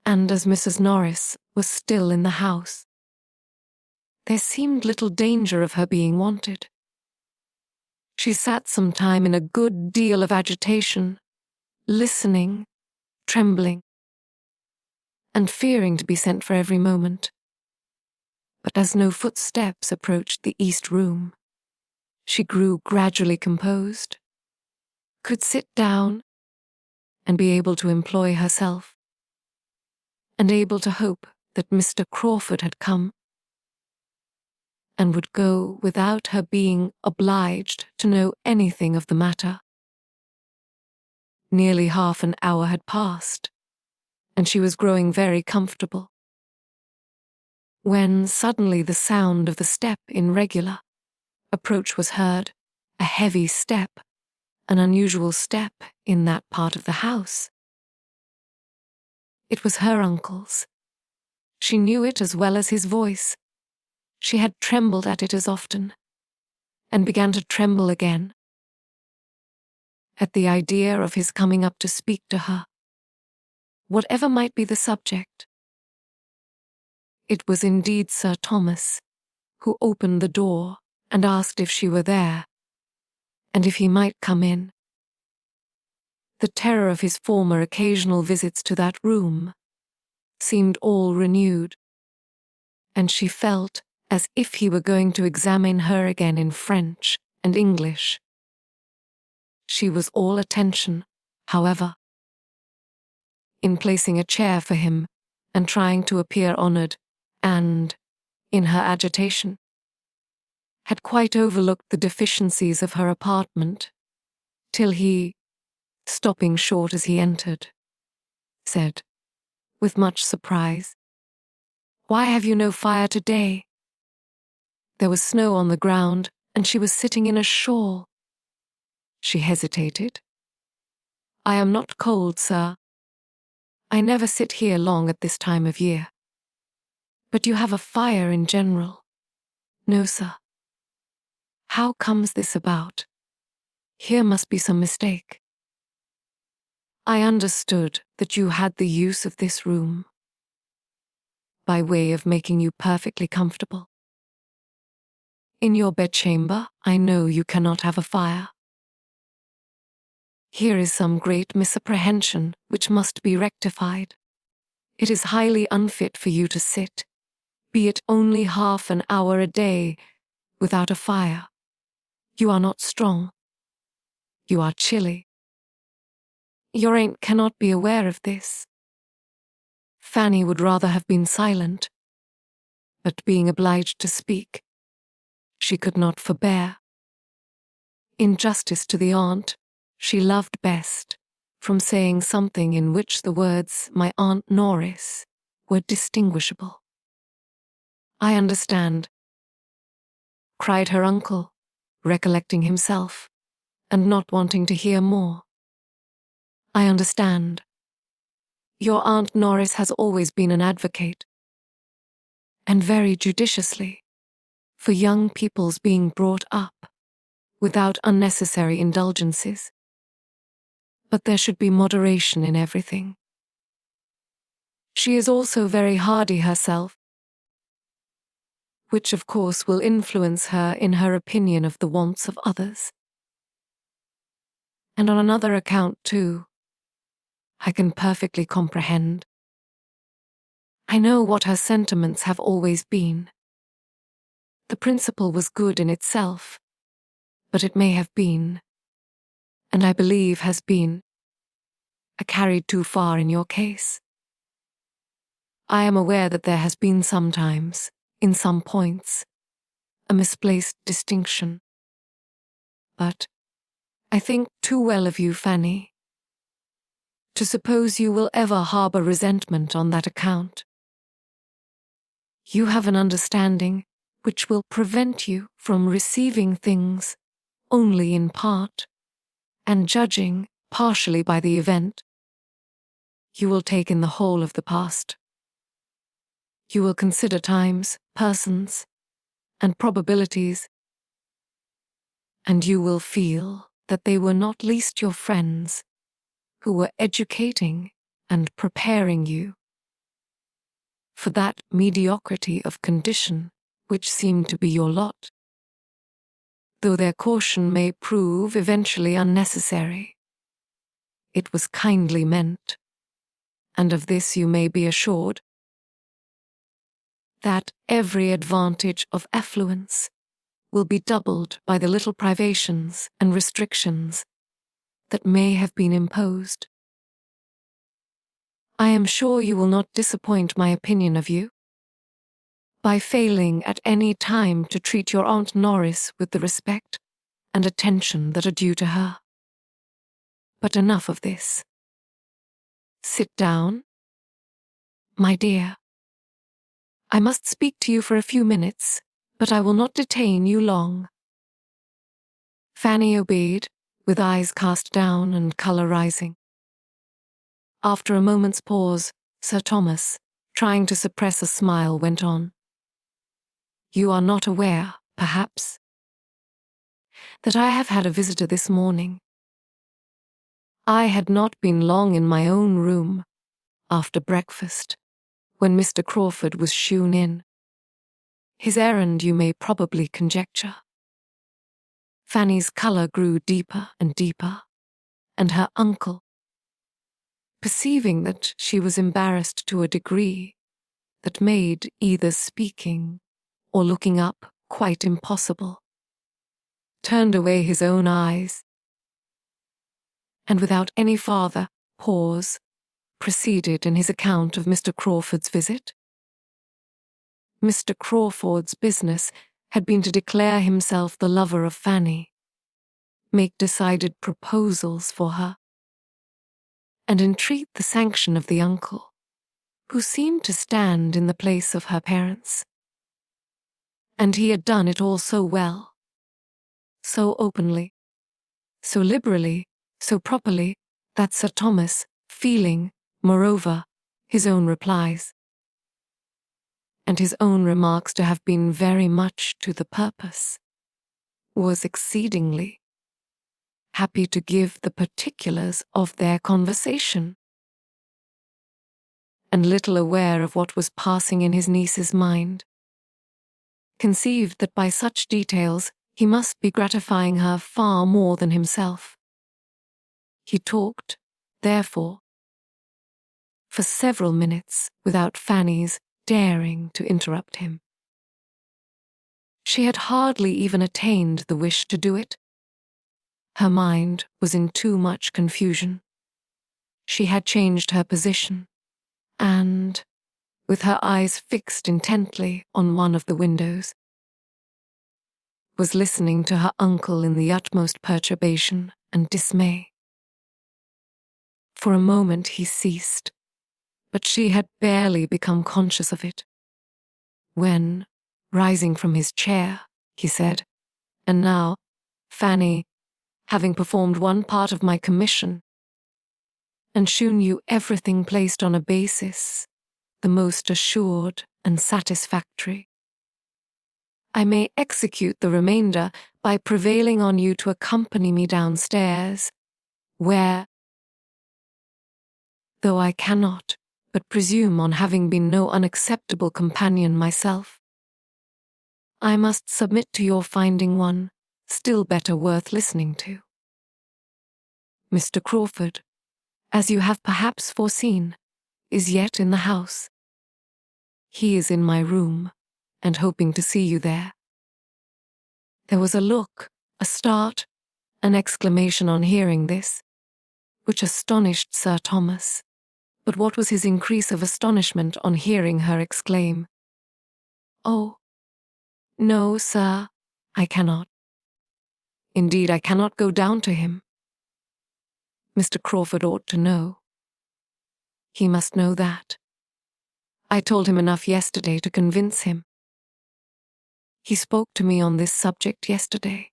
And as Mrs. Norris was still in the house, there seemed little danger of her being wanted. She sat some time in a good deal of agitation, listening, trembling, and fearing to be sent for every moment. But as no footsteps approached the east room, she grew gradually composed, could sit down, and be able to employ herself, and able to hope that Mr. Crawford had come, and would go without her being obliged to know anything of the matter. Nearly half an hour had passed, and she was growing very comfortable, when suddenly the sound of the step in regular approach was heard, a heavy step, an unusual step in that part of the house. It was her uncle's. She knew it as well as his voice. She had trembled at it as often, and began to tremble again at the idea of his coming up to speak to her, whatever might be the subject. It was indeed Sir Thomas, who opened the door and asked if she were there, and if he might come in. The terror of his former occasional visits to that room seemed all renewed, and she felt as if he were going to examine her again in French and English. She was all attention, however. In placing a chair for him and trying to appear honored, and, in her agitation, had quite overlooked the deficiencies of her apartment, till he, stopping short as he entered, said, with much surprise, "Why have you no fire today?" There was snow on the ground, and she was sitting in a shawl. She hesitated. "I am not cold, sir. I never sit here long at this time of year. But you have a fire in general." "No, sir." "How comes this about? Here must be some mistake." "I understood that you had the use of this room, by way of making you perfectly comfortable." In your bedchamber, I know you cannot have a fire. Here is some great misapprehension which must be rectified. It is highly unfit for you to sit, be it only half an hour a day, without a fire. You are not strong. You are chilly. Your aunt cannot be aware of this. Fanny would rather have been silent, but being obliged to speak, she could not forbear. In justice to the aunt, she loved best from saying something in which the words "my Aunt Norris" were distinguishable. "I understand," cried her uncle, recollecting himself, and not wanting to hear more. "I understand. Your Aunt Norris has always been an advocate, and very judiciously, for young people's being brought up without unnecessary indulgences. But there should be moderation in everything. She is also very hardy herself, which of course will influence her in her opinion of the wants of others. And on another account too, I can perfectly comprehend. I know what her sentiments have always been. The principle was good in itself, but it may have been, and I believe has been, carried too far in your case. I am aware that there has been sometimes, in some points, a misplaced distinction. But I think too well of you, Fanny, to suppose you will ever harbor resentment on that account. You have an understanding which will prevent you from receiving things only in part, and judging partially by the event. You will take in the whole of the past. You will consider times, persons, and probabilities, and you will feel that they were not least your friends who were educating and preparing you for that mediocrity of condition which seemed to be your lot, though their caution may prove eventually unnecessary. It was kindly meant, and of this you may be assured, that every advantage of affluence will be doubled by the little privations and restrictions that may have been imposed. I am sure you will not disappoint my opinion of you by failing at any time to treat your Aunt Norris with the respect and attention that are due to her. But enough of this. Sit down. My dear, I must speak to you for a few minutes, but I will not detain you long. Fanny obeyed, with eyes cast down and colour rising. After a moment's pause, Sir Thomas, trying to suppress a smile, went on. You are not aware, perhaps, that I have had a visitor this morning. I had not been long in my own room, after breakfast, when Mr. Crawford was shewn in. His errand you may probably conjecture. Fanny's colour grew deeper and deeper, and her uncle, perceiving that she was embarrassed to a degree that made either speaking or looking up quite impossible, turned away his own eyes, and without any farther pause, proceeded in his account of Mr. Crawford's visit. Mr. Crawford's business had been to declare himself the lover of Fanny, make decided proposals for her, and entreat the sanction of the uncle, who seemed to stand in the place of her parents. And he had done it all so well, so openly, so liberally, so properly, that Sir Thomas, feeling, moreover, his own replies, and his own remarks to have been very much to the purpose, was exceedingly happy to give the particulars of their conversation, and little aware of what was passing in his niece's mind, conceived that by such details he must be gratifying her far more than himself. He talked, therefore, for several minutes without Fanny's daring to interrupt him. She had hardly even attained the wish to do it. Her mind was in too much confusion. She had changed her position, and, with her eyes fixed intently on one of the windows, was listening to her uncle in the utmost perturbation and dismay. For a moment he ceased, but she had barely become conscious of it, when, rising from his chair, he said, "And now, Fanny, having performed one part of my commission, and shewn you everything placed on a basis the most assured and satisfactory, I may execute the remainder by prevailing on you to accompany me downstairs, where, though I cannot but presume on having been no unacceptable companion myself, I must submit to your finding one still better worth listening to. Mr. Crawford, as you have perhaps foreseen, is yet in the house. He is in my room, and hoping to see you there." There was a look, a start, an exclamation on hearing this, which astonished Sir Thomas. But what was his increase of astonishment on hearing her exclaim, "Oh, no, sir, I cannot. Indeed, I cannot go down to him. Mr. Crawford ought to know. He must know that. I told him enough yesterday to convince him. He spoke to me on this subject yesterday,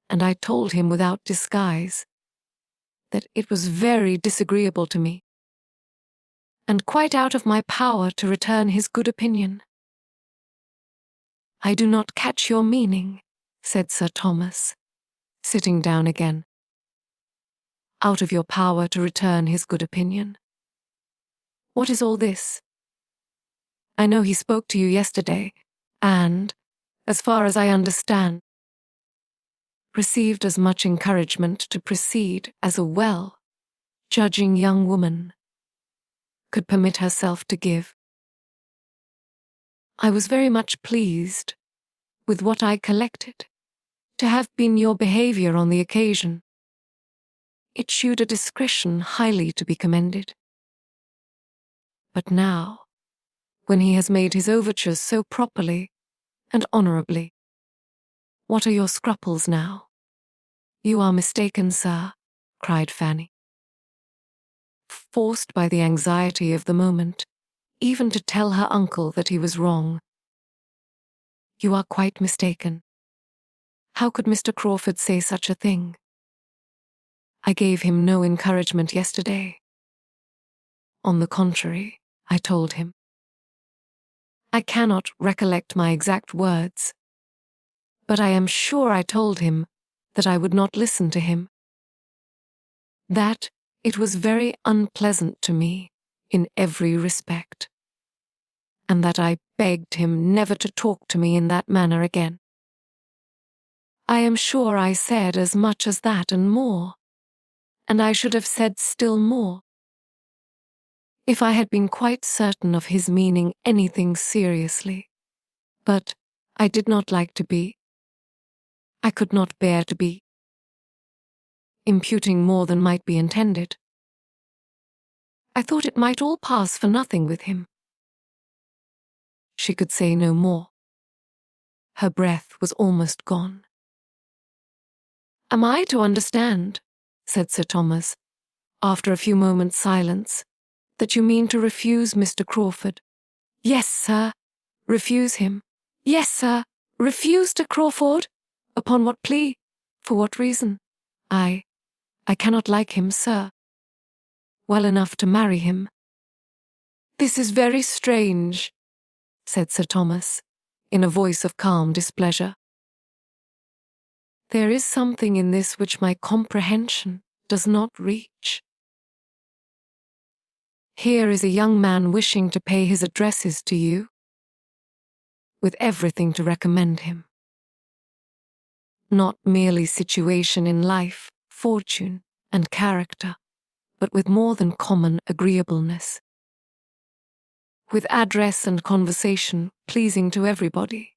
and I told him without disguise that it was very disagreeable to me, and quite out of my power to return his good opinion." "I do not catch your meaning," said Sir Thomas, sitting down again. "Out of your power to return his good opinion. What is all this? I know he spoke to you yesterday, and, as far as I understand, received as much encouragement to proceed as a well-judging young woman could permit herself to give. I was very much pleased with what I collected to have been your behavior on the occasion. It shewed a discretion highly to be commended. But now, when he has made his overtures so properly and honourably, what are your scruples now?" "You are mistaken, sir," cried Fanny, forced by the anxiety of the moment even to tell her uncle that he was wrong. "You are quite mistaken. How could Mr. Crawford say such a thing? I gave him no encouragement yesterday. On the contrary, I told him. I cannot recollect my exact words, but I am sure I told him that I would not listen to him. That it was very unpleasant to me in every respect, and that I begged him never to talk to me in that manner again. I am sure I said as much as that and more, and I should have said still more, if I had been quite certain of his meaning anything seriously. But I did not like to be. I could not bear to be, imputing more than might be intended. I thought it might all pass for nothing with him." She could say no more. Her breath was almost gone. "Am I to understand," said Sir Thomas, after a few moments' silence, "that you mean to refuse Mr. Crawford?" "Yes, sir. Refuse him. Yes, sir. Refuse to Crawford? Upon what plea? For what reason? I cannot like him, sir. Well enough to marry him." "This is very strange," said Sir Thomas, in a voice of calm displeasure. "There is something in this which my comprehension does not reach. Here is a young man wishing to pay his addresses to you, with everything to recommend him. Not merely situation in life, fortune, and character, but with more than common agreeableness. With address and conversation pleasing to everybody.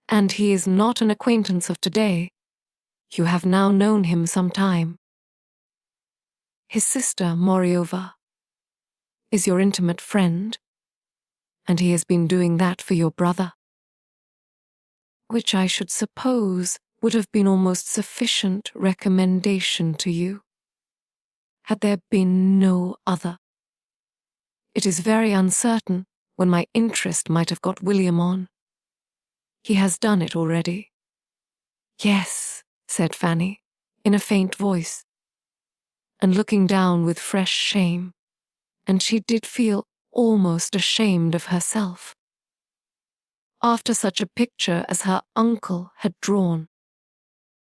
And he is not an acquaintance of today. You have now known him some time. His sister, moreover, is your intimate friend, and he has been doing that for your brother, which I should suppose would have been almost sufficient recommendation to you, had there been no other. It is very uncertain when my interest might have got William on. He has done it already. Yes, said Fanny, in a faint voice, and looking down with fresh shame, and she did feel almost ashamed of herself. After such a picture as her uncle had drawn,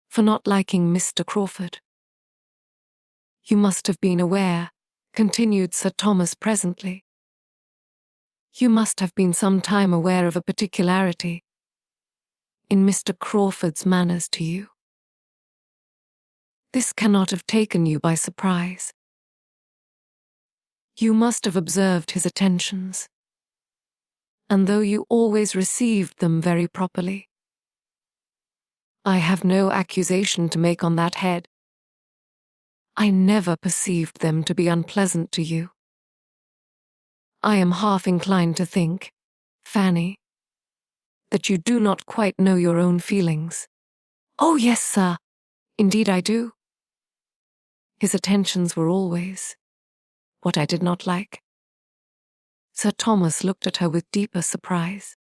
for not liking Mr. Crawford. You must have been aware, continued Sir Thomas presently. You must have been some time aware of a particularity in Mr. Crawford's manners to you. This cannot have taken you by surprise. You must have observed his attentions, and though you always received them very properly, I have no accusation to make on that head. I never perceived them to be unpleasant to you. I am half inclined to think, Fanny, that you do not quite know your own feelings. Oh, yes, sir. Indeed I do. His attentions were always what I did not like. Sir Thomas looked at her with deeper surprise.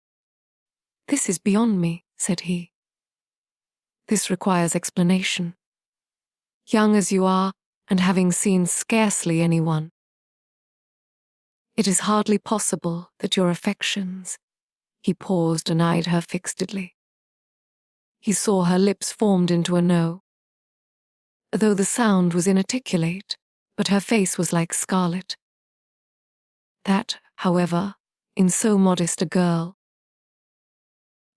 This is beyond me, said he. This requires explanation. Young as you are, and having seen scarcely anyone, it is hardly possible that your affections— He paused and eyed her fixedly. He saw her lips formed into a no, though the sound was inarticulate, but her face was like scarlet. That, however, in so modest a girl,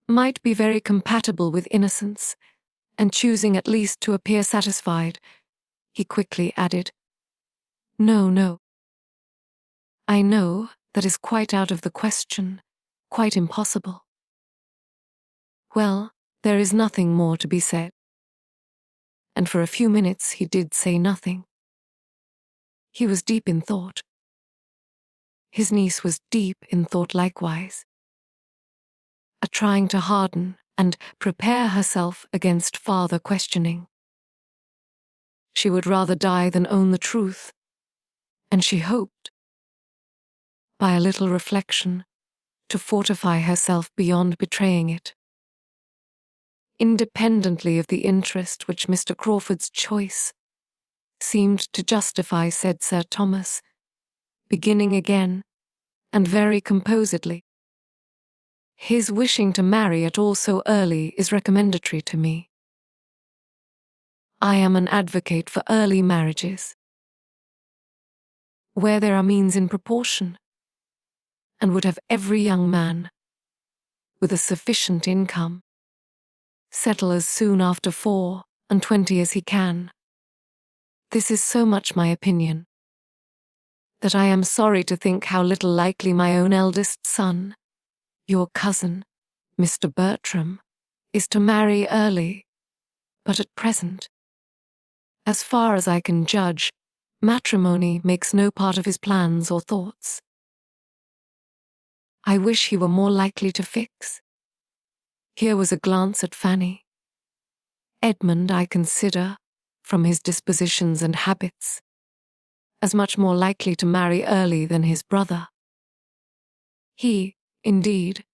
might be very compatible with innocence, and choosing at least to appear satisfied, he quickly added, No, no. I know that is quite out of the question, quite impossible. Well, there is nothing more to be said. And for a few minutes he did say nothing. He was deep in thought. His niece was deep in thought likewise, trying to harden and prepare herself against farther questioning. She would rather die than own the truth, and she hoped, by a little reflection, to fortify herself beyond betraying it. Independently of the interest which Mr. Crawford's choice seemed to justify, said Sir Thomas, beginning again, and very composedly, his wishing to marry at all so early is recommendatory to me. I am an advocate for early marriages, where there are means in proportion, and would have every young man, with a sufficient income, settle as soon after 24 as he can. This is so much my opinion, that I am sorry to think how little likely my own eldest son, your cousin, Mr. Bertram, is to marry early, but at present, as far as I can judge, matrimony makes no part of his plans or thoughts. I wish he were more likely to fix. Here was a glance at Fanny. Edmund, I consider, from his dispositions and habits, as much more likely to marry early than his brother. He, indeed,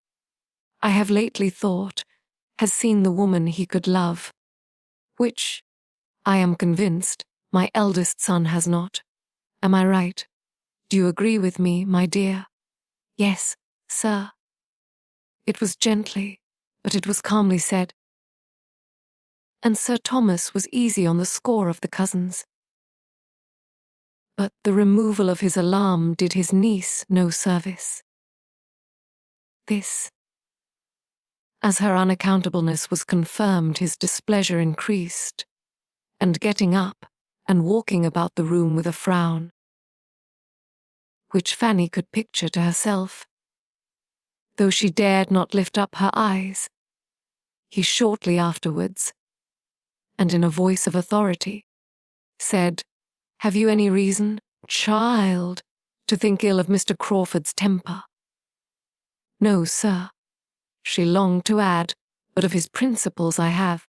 I have lately thought, has seen the woman he could love, which, I am convinced, my eldest son has not. Am I right? Do you agree with me, my dear? Yes, sir. It was gently, but it was calmly said. And Sir Thomas was easy on the score of the cousins. But the removal of his alarm did his niece no service. this. As her unaccountableness was confirmed, his displeasure increased, and getting up and walking about the room with a frown, which Fanny could picture to herself, though she dared not lift up her eyes, he shortly afterwards, and in a voice of authority, said, "Have you any reason, child, to think ill of Mr. Crawford's temper?" "No, sir," she longed to add, "but of his principles I have."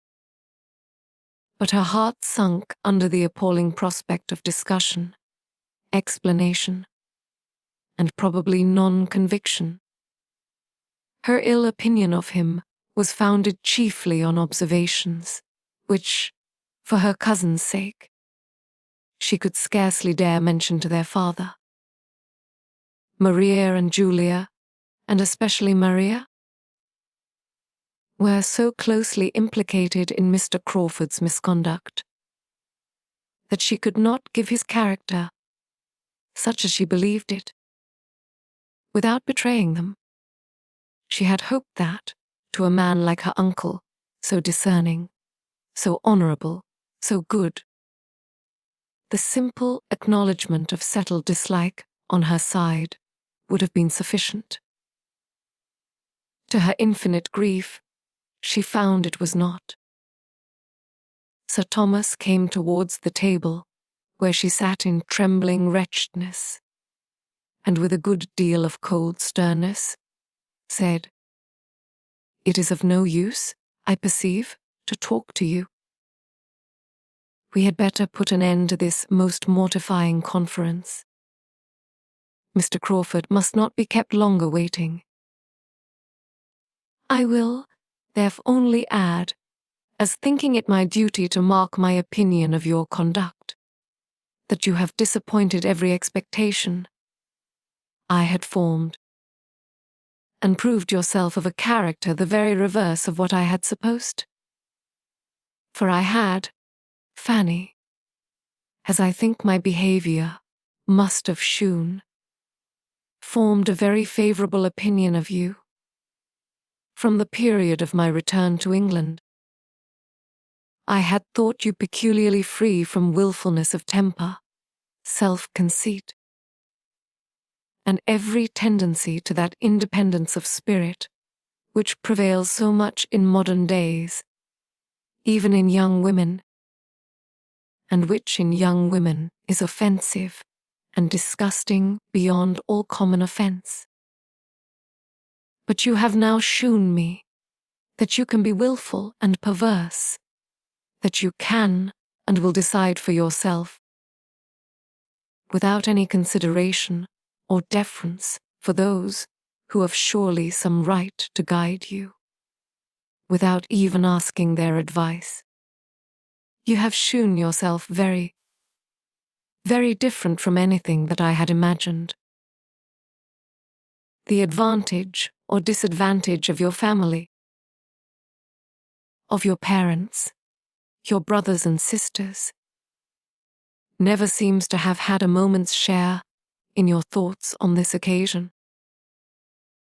But her heart sunk under the appalling prospect of discussion, explanation, and probably non-conviction. Her ill opinion of him was founded chiefly on observations, which, for her cousin's sake, she could scarcely dare mention to their father. Maria and Julia, and especially Maria, were so closely implicated in Mr. Crawford's misconduct that she could not give his character, such as she believed it, without betraying them. She had hoped that, to a man like her uncle, so discerning, so honourable, so good, the simple acknowledgement of settled dislike on her side would have been sufficient. To her infinite grief, she found it was not. Sir Thomas came towards the table, where she sat in trembling wretchedness, and with a good deal of cold sternness, said, "It is of no use, I perceive, to talk to you. We had better put an end to this most mortifying conference. Mr. Crawford must not be kept longer waiting. I will, therefore, only add, as thinking it my duty to mark my opinion of your conduct, that you have disappointed every expectation I had formed, and proved yourself of a character the very reverse of what I had supposed. For I had, Fanny, as I think my behaviour must have shewn, formed a very favourable opinion of you from the period of my return to England. I had thought you peculiarly free from wilfulness of temper, self-conceit, and every tendency to that independence of spirit which prevails so much in modern days, even in young women, and which in young women is offensive and disgusting beyond all common offence. But you have now shewn me that you can be wilful and perverse, that you can and will decide for yourself, without any consideration or deference for those who have surely some right to guide you, without even asking their advice. You have shewn yourself very, very different from anything that I had imagined. The advantage or disadvantage of your family, of your parents, your brothers and sisters, never seems to have had a moment's share in your thoughts on this occasion.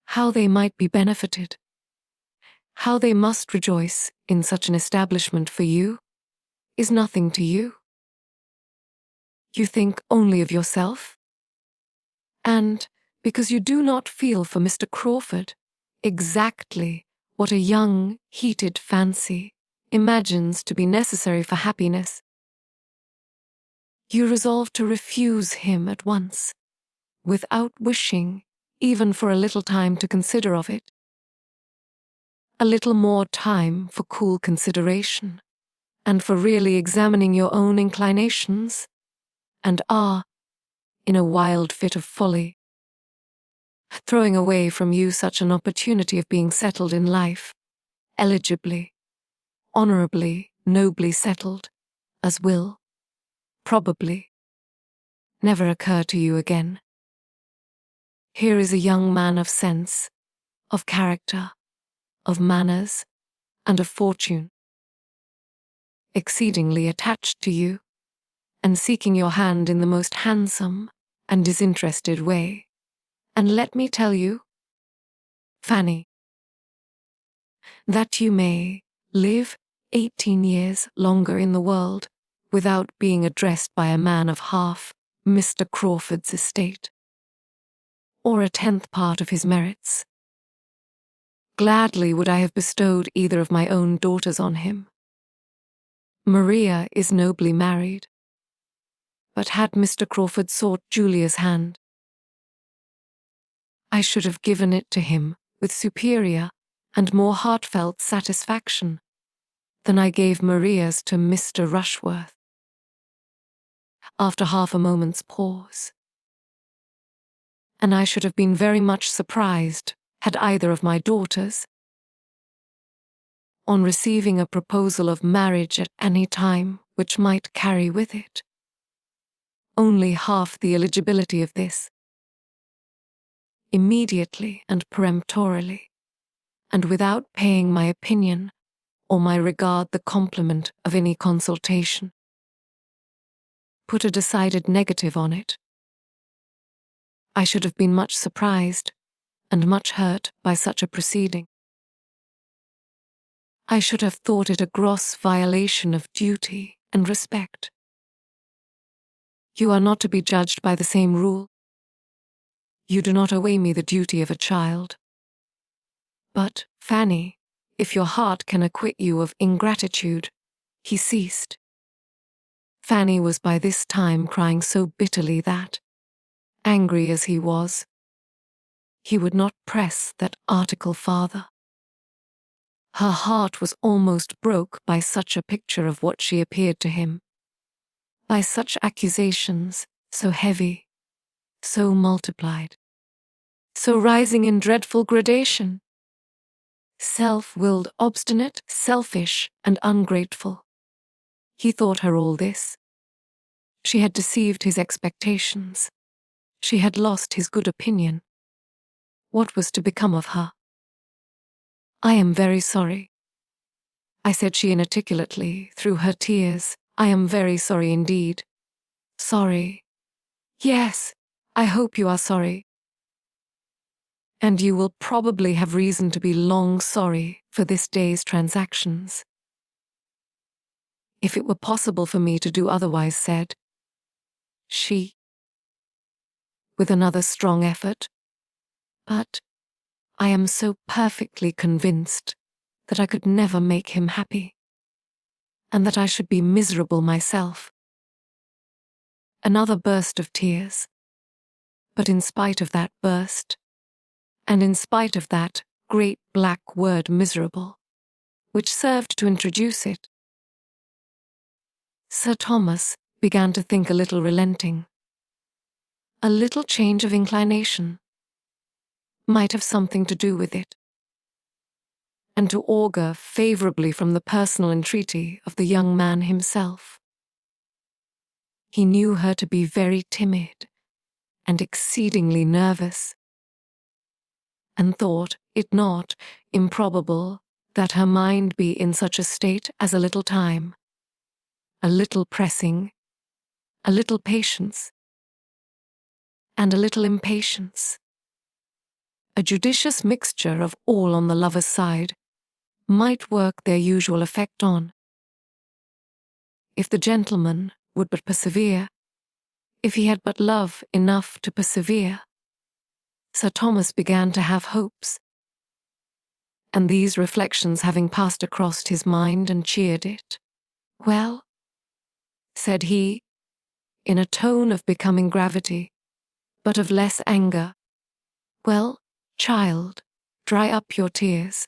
How they might be benefited, how they must rejoice in such an establishment for you, is nothing to you. You think only of yourself, and, because you do not feel for Mr. Crawford exactly what a young, heated fancy imagines to be necessary for happiness, you resolve to refuse him at once, without wishing even for a little time to consider of it. A little more time for cool consideration, and for really examining your own inclinations, and are, in a wild fit of folly, throwing away from you such an opportunity of being settled in life, eligibly, honourably, nobly settled, as will, probably, never occur to you again. Here is a young man of sense, of character, of manners, and of fortune, exceedingly attached to you, and seeking your hand in the most handsome and disinterested way. And let me tell you, Fanny, that you may live 18 years longer in the world without being addressed by a man of half Mr. Crawford's estate, or a 10th part of his merits. Gladly would I have bestowed either of my own daughters on him. Maria is nobly married, but had Mr. Crawford sought Julia's hand, I should have given it to him with superior and more heartfelt satisfaction than I gave Maria's to Mr. Rushworth. After half a moment's pause, and I should have been very much surprised had either of my daughters, on receiving a proposal of marriage at any time which might carry with it only half the eligibility of this, immediately and peremptorily, and without paying my opinion or my regard the compliment of any consultation, put a decided negative on it, I should have been much surprised and much hurt by such a proceeding. I should have thought it a gross violation of duty and respect. You are not to be judged by the same rule. You do not away me the duty of a child. But, Fanny, if your heart can acquit you of ingratitude, he ceased. Fanny was by this time crying so bitterly that, angry as he was, he would not press that article farther. Her heart was almost broke by such a picture of what she appeared to him, by such accusations, so heavy, so multiplied, so rising in dreadful gradation, self-willed, obstinate, selfish, and ungrateful. He thought her all this. She had deceived his expectations. She had lost his good opinion. What was to become of her? I am very sorry, I said she inarticulately, through her tears. I am very sorry indeed. Sorry. Yes, I hope you are sorry. And you will probably have reason to be long sorry for this day's transactions. If it were possible for me to do otherwise, said she, with another strong effort, but I am so perfectly convinced that I could never make him happy, and that I should be miserable myself. Another burst of tears. But in spite of that burst, and in spite of that great black word miserable, which served to introduce it, Sir Thomas began to think a little relenting. A little change of inclination might have something to do with it, and to augur favourably from the personal entreaty of the young man himself. He knew her to be very timid and exceedingly nervous, and thought it not improbable that her mind be in such a state as a little time, a little pressing, a little patience, and a little impatience, a judicious mixture of all on the lover's side, might work their usual effect on. If the gentleman would but persevere, if he had but love enough to persevere, Sir Thomas began to have hopes. And these reflections having passed across his mind and cheered it, "Well," said he, in a tone of becoming gravity, but of less anger, "well, child, dry up your tears.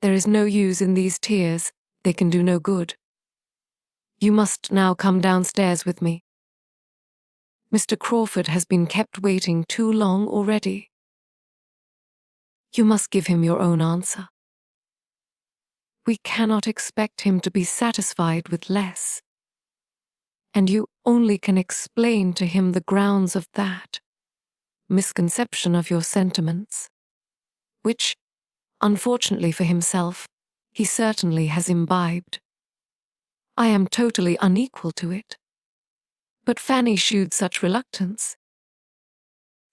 There is no use in these tears, they can do no good. You must now come downstairs with me. Mr. Crawford has been kept waiting too long already. You must give him your own answer. We cannot expect him to be satisfied with less, and you only can explain to him the grounds of that misconception of your sentiments, which, unfortunately for himself, he certainly has imbibed. I am totally unequal to it. But Fanny shewed such reluctance,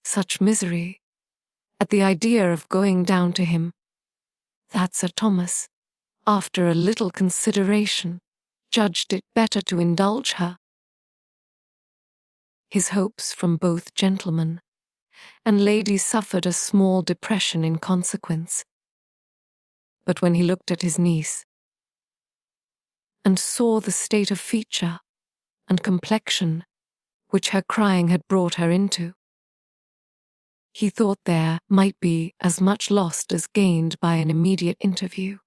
such misery, at the idea of going down to him, that Sir Thomas, after a little consideration, judged it better to indulge her. His hopes from both gentlemen and ladies suffered a small depression in consequence. But when he looked at his niece and saw the state of feature and complexion which her crying had brought her into, he thought there might be as much lost as gained by an immediate interview.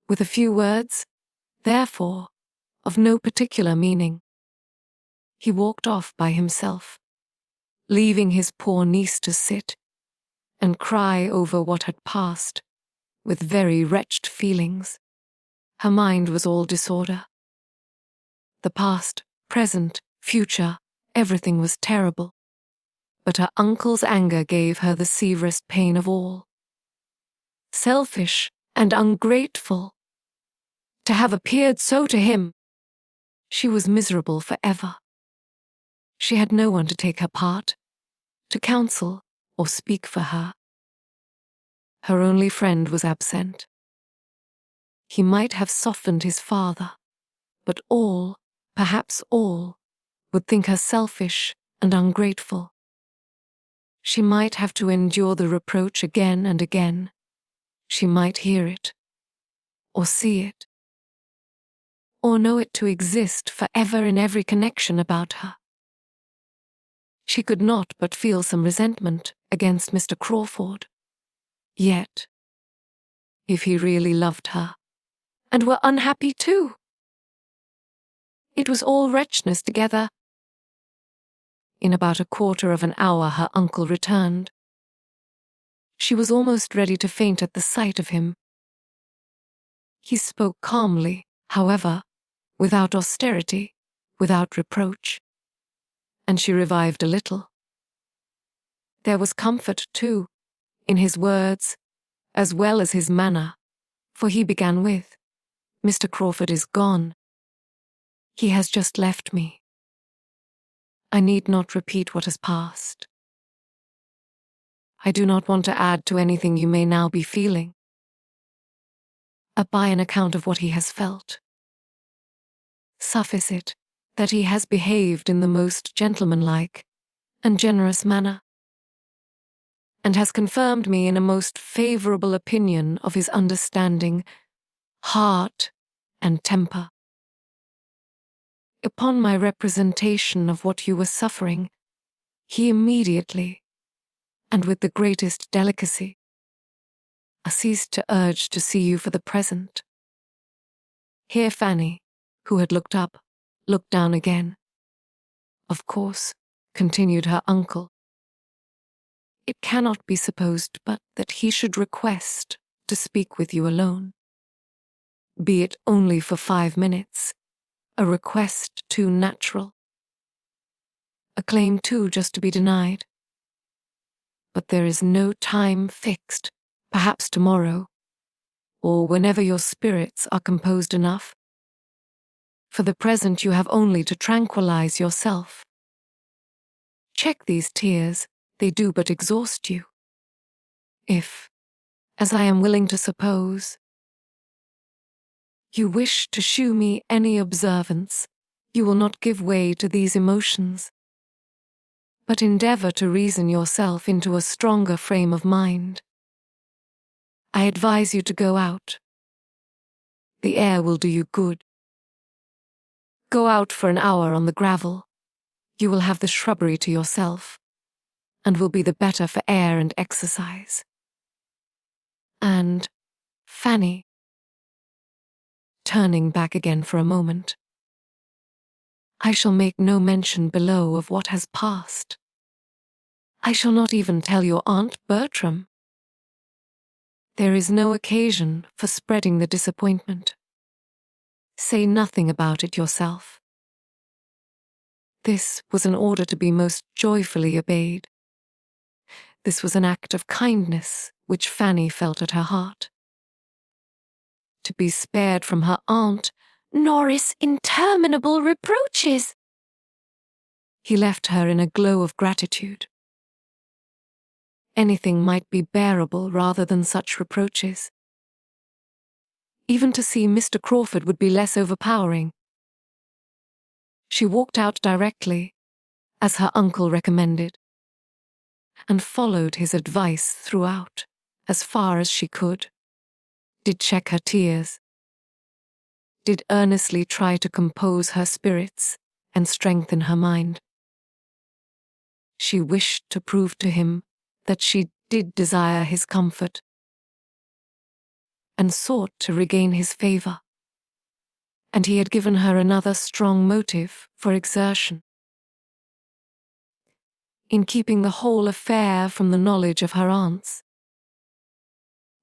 With a few words, therefore, of no particular meaning, he walked off by himself, leaving his poor niece to sit and cry over what had passed, with very wretched feelings. Her mind was all disorder. The past, present, future, everything was terrible. But her uncle's anger gave her the severest pain of all. Selfish and ungrateful, to have appeared so to him. She was miserable forever. She had no one to take her part, to counsel or speak for her. Her only friend was absent. He might have softened his father, but all, perhaps all, would think her selfish and ungrateful. She might have to endure the reproach again and again. She might hear it, or see it, or know it to exist forever in every connection about her. She could not but feel some resentment against Mr. Crawford. Yet, if he really loved her, and were unhappy too, it was all wretchedness together. In about a quarter of an hour her uncle returned. She was almost ready to faint at the sight of him. He spoke calmly, however, without austerity, without reproach, and she revived a little. There was comfort, too, in his words, as well as his manner, for he began with, "Mr. Crawford is gone. He has just left me. I need not repeat what has passed. I do not want to add to anything you may now be feeling, by an account of what he has felt. Suffice it that he has behaved in the most gentlemanlike and generous manner, and has confirmed me in a most favourable opinion of his understanding, heart, and temper. Upon my representation of what you were suffering, he immediately, and with the greatest delicacy, ceased to urge to see you for the present." Here Fanny, who had looked up, looked down again. "Of course," continued her uncle, "it cannot be supposed but that he should request to speak with you alone. Be it only for 5 minutes, a request too natural. A claim too just to be denied. But there is no time fixed, perhaps tomorrow, or whenever your spirits are composed enough. For the present you have only to tranquilize yourself. Check these tears, they do but exhaust you. If, as I am willing to suppose, you wish to shew me any observance, you will not give way to these emotions, but endeavour to reason yourself into a stronger frame of mind. I advise you to go out. The air will do you good. Go out for an hour on the gravel. You will have the shrubbery to yourself, and will be the better for air and exercise. And, Fanny," turning back again for a moment, "I shall make no mention below of what has passed. I shall not even tell your Aunt Bertram. There is no occasion for spreading the disappointment. Say nothing about it yourself." This was an order to be most joyfully obeyed. This was an act of kindness which Fanny felt at her heart. To be spared from her aunt, Norris' interminable reproaches. He left her in a glow of gratitude. anything might be bearable rather than such reproaches. Even to see Mr. Crawford would be less overpowering. She walked out directly, as her uncle recommended, and followed his advice throughout, as far as she could, did check her tears, did earnestly try to compose her spirits and strengthen her mind. She wished to prove to him that she did desire his comfort, and sought to regain his favor, and he had given her another strong motive for exertion. In keeping the whole affair from the knowledge of her aunts,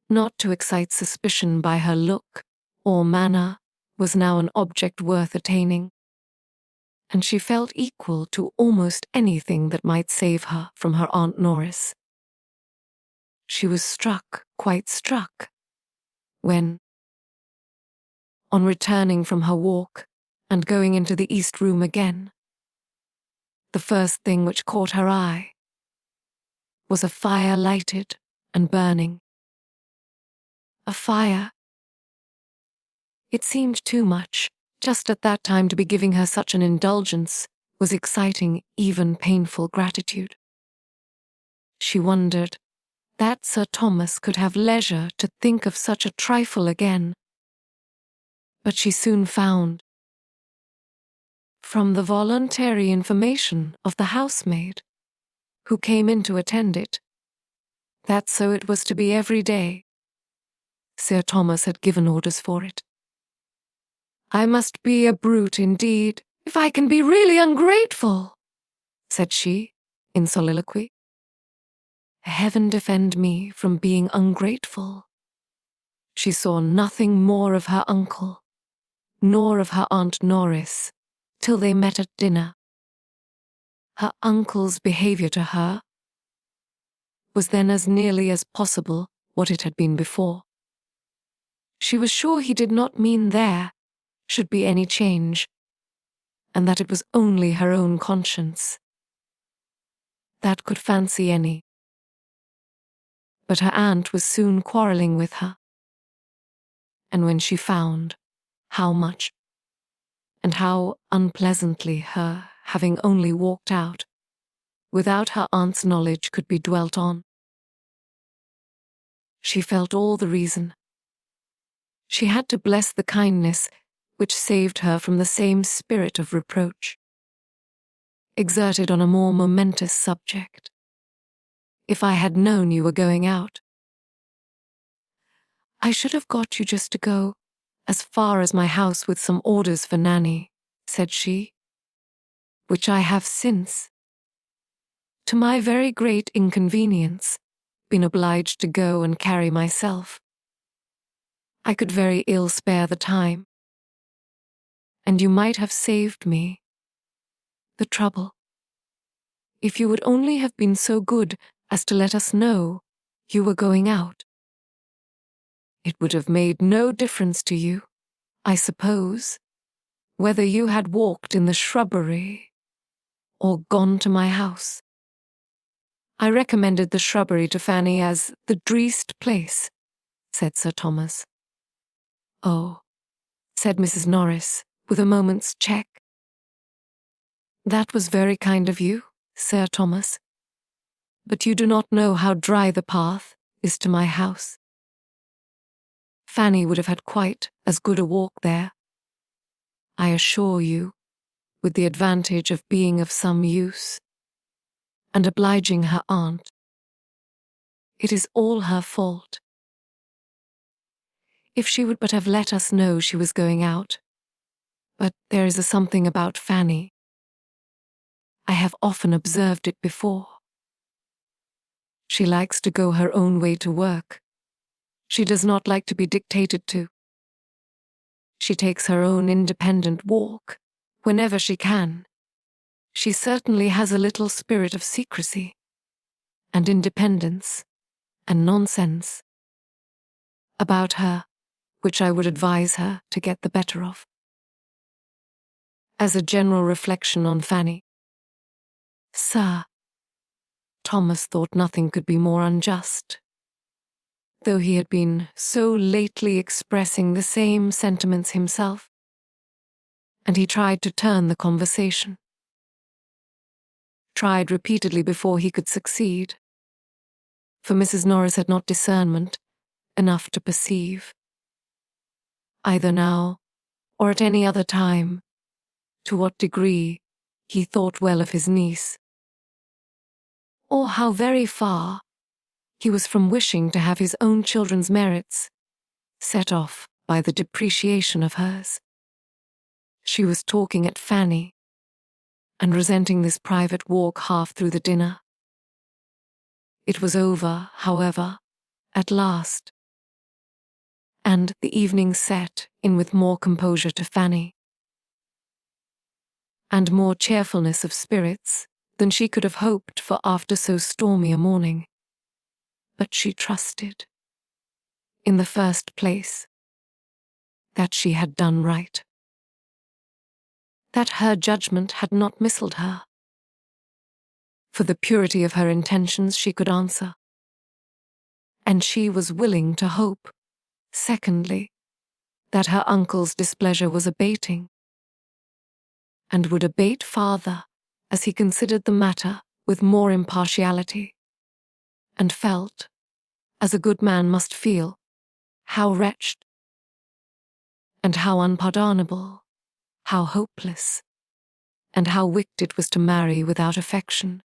not to excite suspicion by her look or manner was now an object worth attaining, and she felt equal to almost anything that might save her from her Aunt Norris. She was struck, quite struck, when, on returning from her walk and going into the East Room again, the first thing which caught her eye was a fire lighted and burning. A fire. It seemed too much, just at that time, to be giving her such an indulgence was exciting even painful gratitude. She wondered that Sir Thomas could have leisure to think of such a trifle again. But she soon found, from the voluntary information of the housemaid, who came in to attend it, that so it was to be every day. Sir Thomas had given orders for it. "I must be a brute indeed, if I can be really ungrateful," said she, in soliloquy. Heaven defend me from being ungrateful. She saw nothing more of her uncle, nor of her Aunt Norris, till they met at dinner. Her uncle's behaviour to her was then as nearly as possible what it had been before. She was sure he did not mean there should be any change, and that it was only her own conscience that could fancy any. But her aunt was soon quarrelling with her, and when she found how much and how unpleasantly her having only walked out without her aunt's knowledge could be dwelt on, she felt all the reason. She had to bless the kindness which saved her from the same spirit of reproach, exerted on a more momentous subject. "If I had known you were going out, I should have got you just to go as far as my house with some orders for Nanny," said she, "which I have since, to my very great inconvenience, been obliged to go and carry myself. I could very ill spare the time, and you might have saved me the trouble, if you would only have been so good as to let us know you were going out. It would have made no difference to you, I suppose, whether you had walked in the shrubbery or gone to my house." "I recommended the shrubbery to Fanny as the dreest place," said Sir Thomas. "Oh," said Mrs. Norris, with a moment's check. "That was very kind of you, Sir Thomas, but you do not know how dry the path is to my house. Fanny would have had quite as good a walk there, I assure you, with the advantage of being of some use, and obliging her aunt. It is all her fault. If she would but have let us know she was going out. But there is a something about Fanny. I have often observed it before. She likes to go her own way to work. She does not like to be dictated to. She takes her own independent walk whenever she can. She certainly has a little spirit of secrecy and independence and nonsense about her, which I would advise her to get the better of. As a general reflection on Fanny, Sir, Thomas thought nothing could be more unjust, though he had been so lately expressing the same sentiments himself, and he tried to turn the conversation. Tried repeatedly before he could succeed, for Mrs. Norris had not discernment enough to perceive, either now or at any other time, to what degree he thought well of his niece, or how very far he was from wishing to have his own children's merits set off by the depreciation of hers. She was talking at Fanny, and resenting this private walk half through the dinner. It was over, however, at last, and the evening set in with more composure to Fanny, and more cheerfulness of spirits than she could have hoped for after so stormy a morning. But she trusted, in the first place, that she had done right, that her judgment had not misled her. For the purity of her intentions she could answer, and she was willing to hope, secondly, that her uncle's displeasure was abating, and would abate farther as he considered the matter with more impartiality, and felt, as a good man must feel, how wretched, and how unpardonable, how hopeless, and how wicked it was to marry without affection.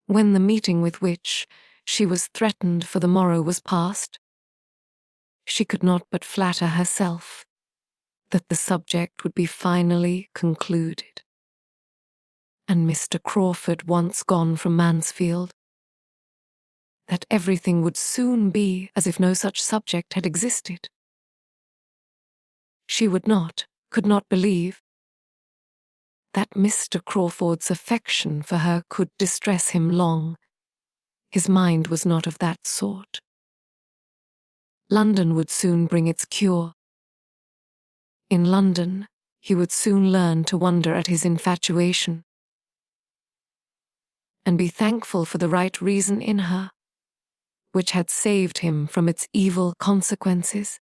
When the meeting with which she was threatened for the morrow was past, she could not but flatter herself that the subject would be finally concluded, and Mr. Crawford once gone from Mansfield, that everything would soon be as if no such subject had existed. She could not believe that Mr. Crawford's affection for her could distress him long. His mind was not of that sort. London would soon bring its cure. In London, he would soon learn to wonder at his infatuation, and be thankful for the right reason in her, which had saved him from its evil consequences.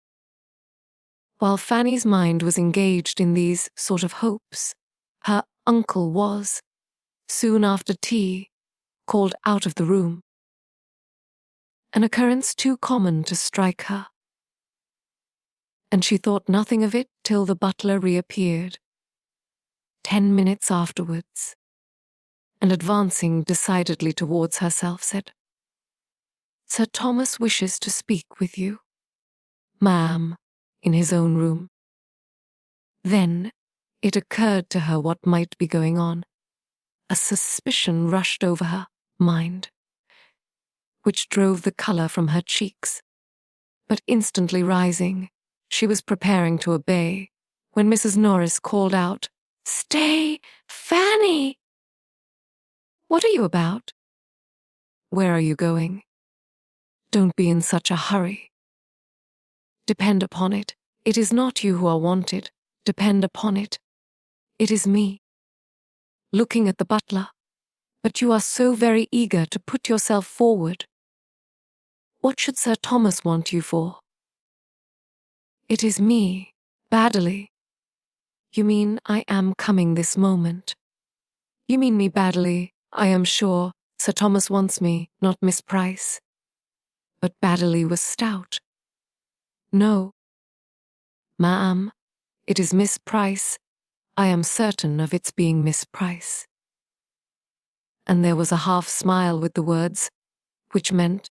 While Fanny's mind was engaged in these sort of hopes, her uncle was, soon after tea, called out of the room, an occurrence too common to strike her, and she thought nothing of it till the butler reappeared, 10 minutes afterwards, and advancing decidedly towards herself, said, "Sir Thomas wishes to speak with you, ma'am," in his own room. Then it occurred to her what might be going on. A suspicion rushed over her mind, which drove the colour from her cheeks. But instantly rising, she was preparing to obey, when Mrs. Norris called out, "Stay, Fanny!" "What are you about?" "Where are you going?" "Don't be in such a hurry." "Depend upon it, it is not you who are wanted. Depend upon it, it is me." Looking at the butler, "But you are so very eager to put yourself forward. What should Sir Thomas want you for?" "It is me, Baddeley." "You mean I am coming this moment." "You mean me Baddeley, I am sure. Sir Thomas wants me, not Miss Price." But Baddeley was stout. "No, ma'am, it is Miss Price. I am certain of its being Miss Price." And there was a half-smile with the words, which meant,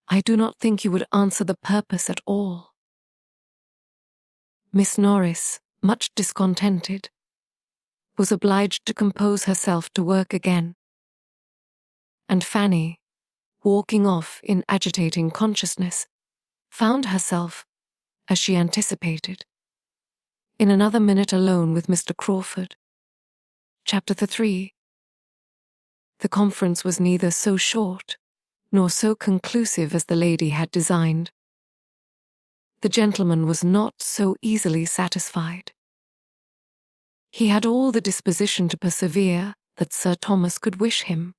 "I do not think you would answer the purpose at all." Miss Norris, much discontented, was obliged to compose herself to work again, and Fanny, walking off in agitating consciousness, found herself, as she anticipated, in another minute alone with Mr. Crawford. Chapter 3. The conference was neither so short nor so conclusive as the lady had designed. The gentleman was not so easily satisfied. He had all the disposition to persevere that Sir Thomas could wish him.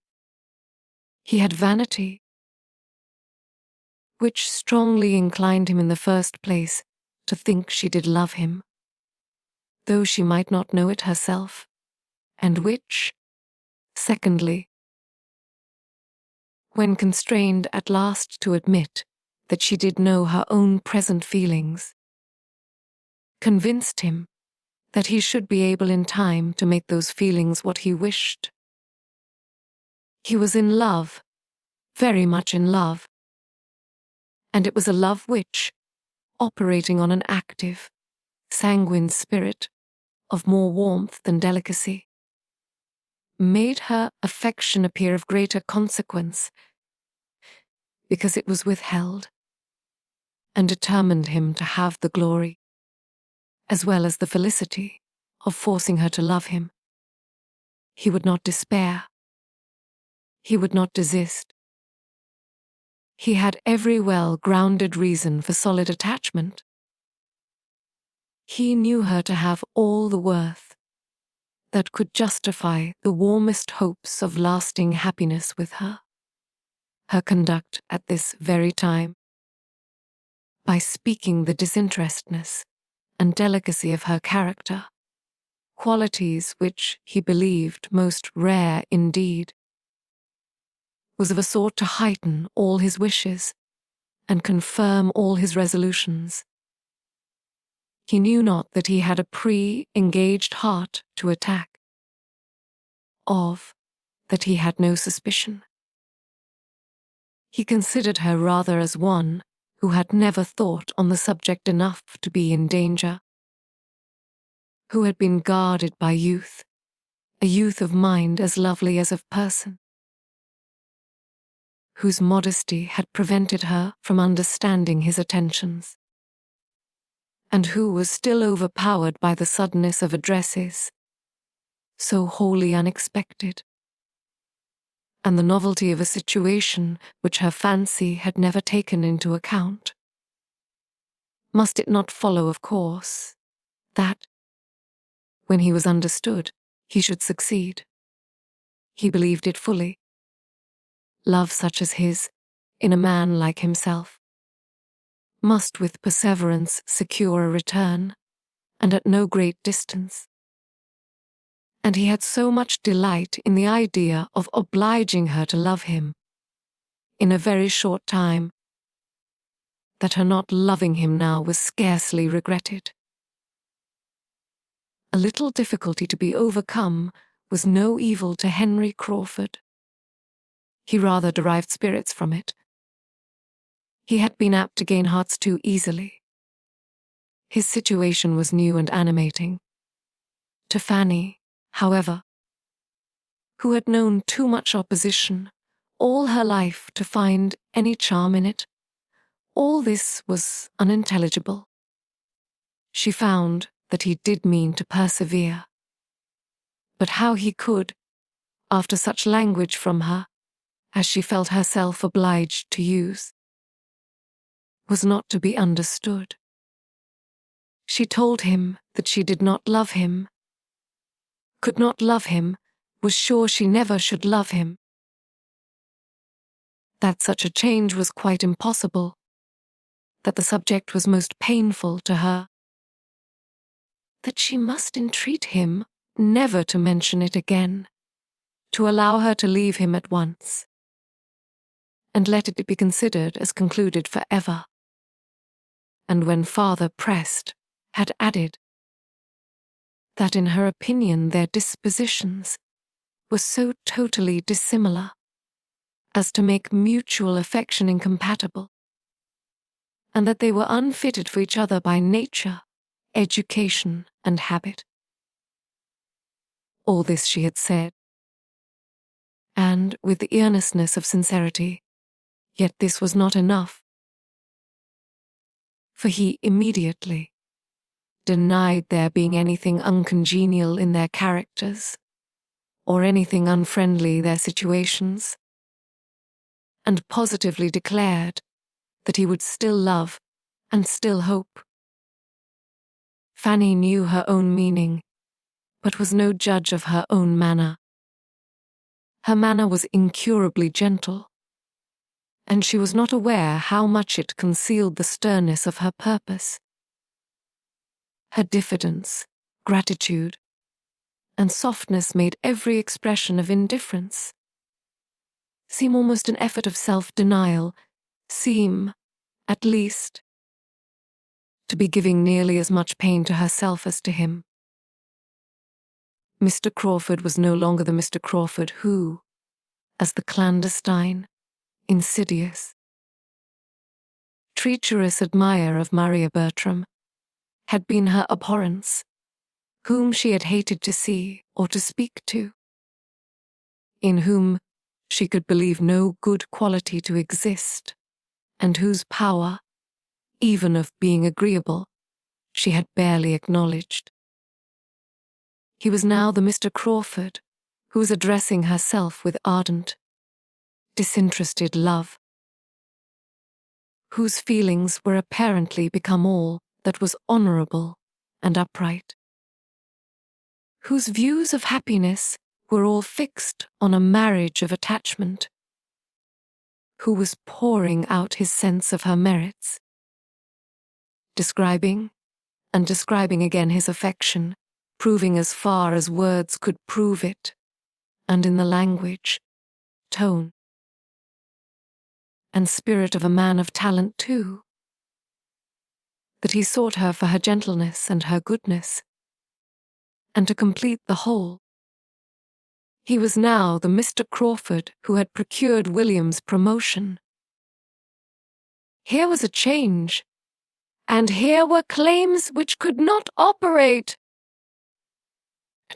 He had vanity, which strongly inclined him in the first place to think she did love him, though she might not know it herself, and which, secondly, when constrained at last to admit that she did know her own present feelings, convinced him that he should be able in time to make those feelings what he wished. He was in love, very much in love, and it was a love which, operating on an active, sanguine spirit of more warmth than delicacy, made her affection appear of greater consequence because it was withheld, and determined him to have the glory, as well as the felicity, of forcing her to love him. He would not despair. He would not desist. He had every well-grounded reason for solid attachment. He knew her to have all the worth that could justify the warmest hopes of lasting happiness with her. Her conduct at this very time, by speaking the disinterestedness and delicacy of her character, qualities which he believed most rare indeed, was of a sort to heighten all his wishes and confirm all his resolutions. He knew not that he had a pre-engaged heart to attack, of that he had no suspicion. He considered her rather as one who had never thought on the subject enough to be in danger, who had been guarded by youth, a youth of mind as lovely as of person, whose modesty had prevented her from understanding his attentions, and who was still overpowered by the suddenness of addresses, so wholly unexpected, and the novelty of a situation which her fancy had never taken into account. Must it not follow, of course, that, when he was understood, he should succeed? He believed it fully. Love such as his, in a man like himself, must with perseverance secure a return, and at no great distance. And he had so much delight in the idea of obliging her to love him, in a very short time, that her not loving him now was scarcely regretted. A little difficulty to be overcome was no evil to Henry Crawford. He rather derived spirits from it. He had been apt to gain hearts too easily. His situation was new and animating. To Fanny, however, who had known too much opposition all her life to find any charm in it, all this was unintelligible. She found that he did mean to persevere, but how he could, after such language from her, as she felt herself obliged to use, was not to be understood. She told him that she did not love him, could not love him, was sure she never should love him, that such a change was quite impossible, that the subject was most painful to her, that she must entreat him never to mention it again, to allow her to leave him at once, and let it be considered as concluded for ever. And when farther pressed, had added that in her opinion their dispositions were so totally dissimilar as to make mutual affection incompatible, and that they were unfitted for each other by nature, education, and habit. All this she had said, and with the earnestness of sincerity, yet this was not enough, for he immediately denied there being anything uncongenial in their characters, or anything unfriendly their situations, and positively declared that he would still love and still hope. Fanny knew her own meaning, but was no judge of her own manner. Her manner was incurably gentle, and she was not aware how much it concealed the sternness of her purpose. Her diffidence, gratitude, and softness made every expression of indifference seem almost an effort of self-denial, seem, at least, to be giving nearly as much pain to herself as to him. Mr. Crawford was no longer the Mr. Crawford who, as the clandestine, insidious, treacherous admirer of Maria Bertram, had been her abhorrence, whom she had hated to see or to speak to, in whom she could believe no good quality to exist, and whose power, even of being agreeable, she had barely acknowledged. He was now the Mr. Crawford who was addressing herself with ardent, disinterested love, whose feelings were apparently become all that was honourable and upright, whose views of happiness were all fixed on a marriage of attachment, who was pouring out his sense of her merits, describing and describing again his affection, proving as far as words could prove it, and in the language, tone, and spirit of a man of talent too, that he sought her for her gentleness and her goodness, and to complete the whole. He was now the Mr. Crawford who had procured William's promotion. Here was a change, and here were claims which could not operate.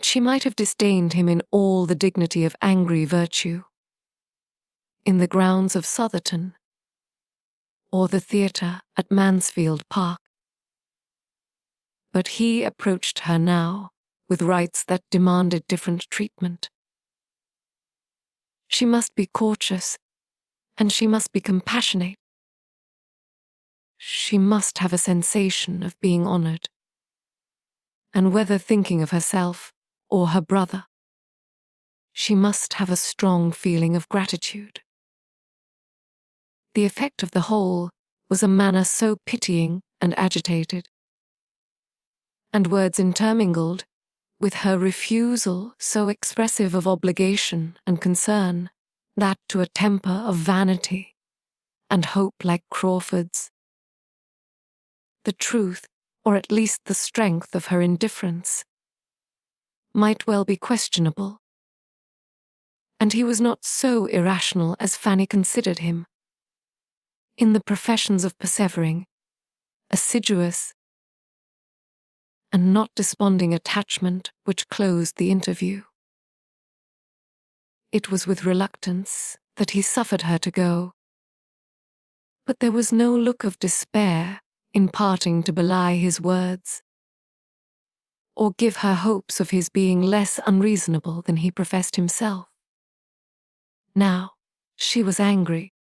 She might have disdained him in all the dignity of angry virtue, in the grounds of Southerton, or the theatre at Mansfield Park. But he approached her now with rights that demanded different treatment. She must be courteous, and she must be compassionate. She must have a sensation of being honoured, and whether thinking of herself or her brother, she must have a strong feeling of gratitude. The effect of the whole was a manner so pitying and agitated, and words intermingled, with her refusal so expressive of obligation and concern, that to a temper of vanity and hope like Crawford's, the truth, or at least the strength of her indifference, might well be questionable. And he was not so irrational as Fanny considered him. In the professions of persevering, assiduous, and not desponding attachment which closed the interview. It was with reluctance that he suffered her to go, but there was no look of despair in parting to belie his words, or give her hopes of his being less unreasonable than he professed himself. Now she was angry.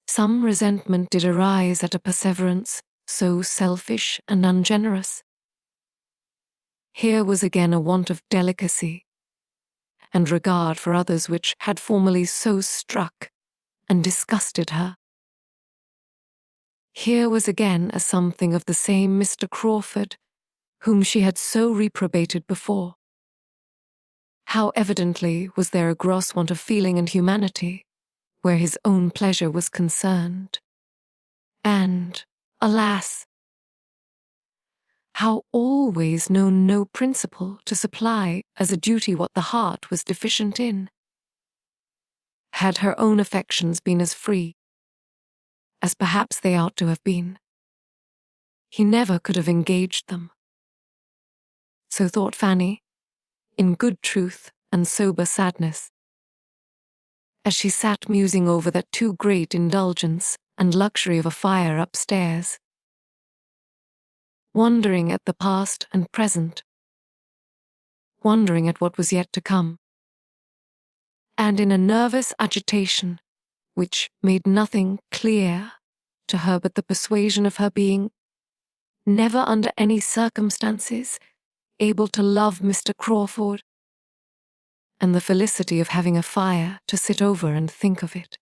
Some resentment did arise at a perseverance so selfish and ungenerous. Here was again a want of delicacy and regard for others which had formerly so struck and disgusted her. Here was again a something of the same Mr. Crawford whom she had so reprobated before. How evidently was there a gross want of feeling and humanity where his own pleasure was concerned. And, alas, how always known no principle to supply as a duty what the heart was deficient in. Had her own affections been as free, as perhaps they ought to have been, he never could have engaged them. So thought Fanny, in good truth and sober sadness, as she sat musing over that too great indulgence and luxury of a fire upstairs, wondering at the past and present, wondering at what was yet to come, and in a nervous agitation which made nothing clear to her but the persuasion of her being, never under any circumstances, able to love Mr. Crawford, and the felicity of having a fire to sit over and think of it.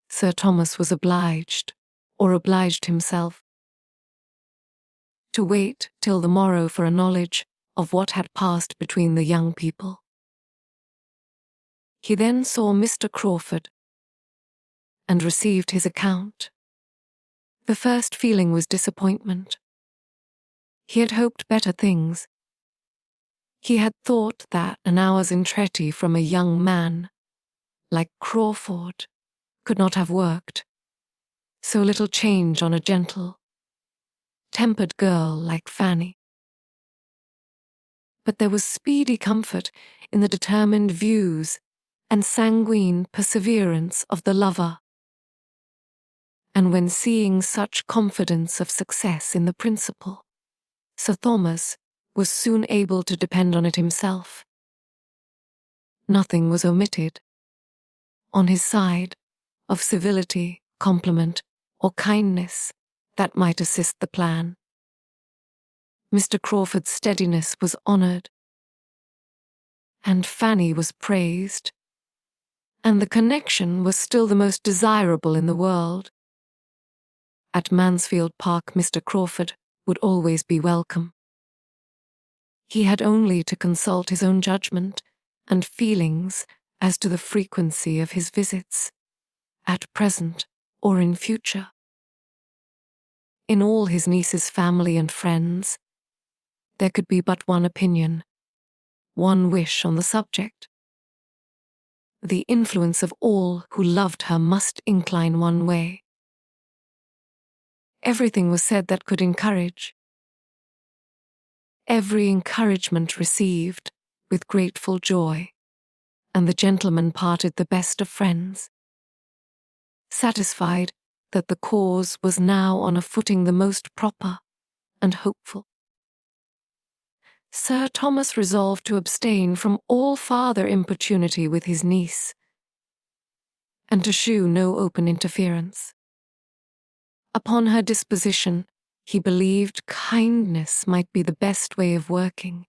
Sir Thomas was obliged, or obliged himself, to wait till the morrow for a knowledge of what had passed between the young people. He then saw Mr. Crawford and received his account. The first feeling was disappointment. He had hoped better things. He had thought that an hour's entreaty from a young man like Crawford could not have worked so little change on a gentle, tempered girl like Fanny. But there was speedy comfort in the determined views and sanguine perseverance of the lover. And when seeing such confidence of success in the principal, Sir Thomas was soon able to depend on it himself. Nothing was omitted, on his side, of civility, compliment, or kindness that might assist the plan. Mr. Crawford's steadiness was honoured, and Fanny was praised, and the connection was still the most desirable in the world. At Mansfield Park, Mr. Crawford would always be welcome. He had only to consult his own judgment and feelings as to the frequency of his visits, at present or in future. In all his niece's family and friends, there could be but one opinion, one wish on the subject. The influence of all who loved her must incline one way. Everything was said that could encourage. Every encouragement received with grateful joy, and the gentlemen parted the best of friends, satisfied that the cause was now on a footing the most proper and hopeful. Sir Thomas resolved to abstain from all farther importunity with his niece, and to shew no open interference. Upon her disposition, he believed kindness might be the best way of working.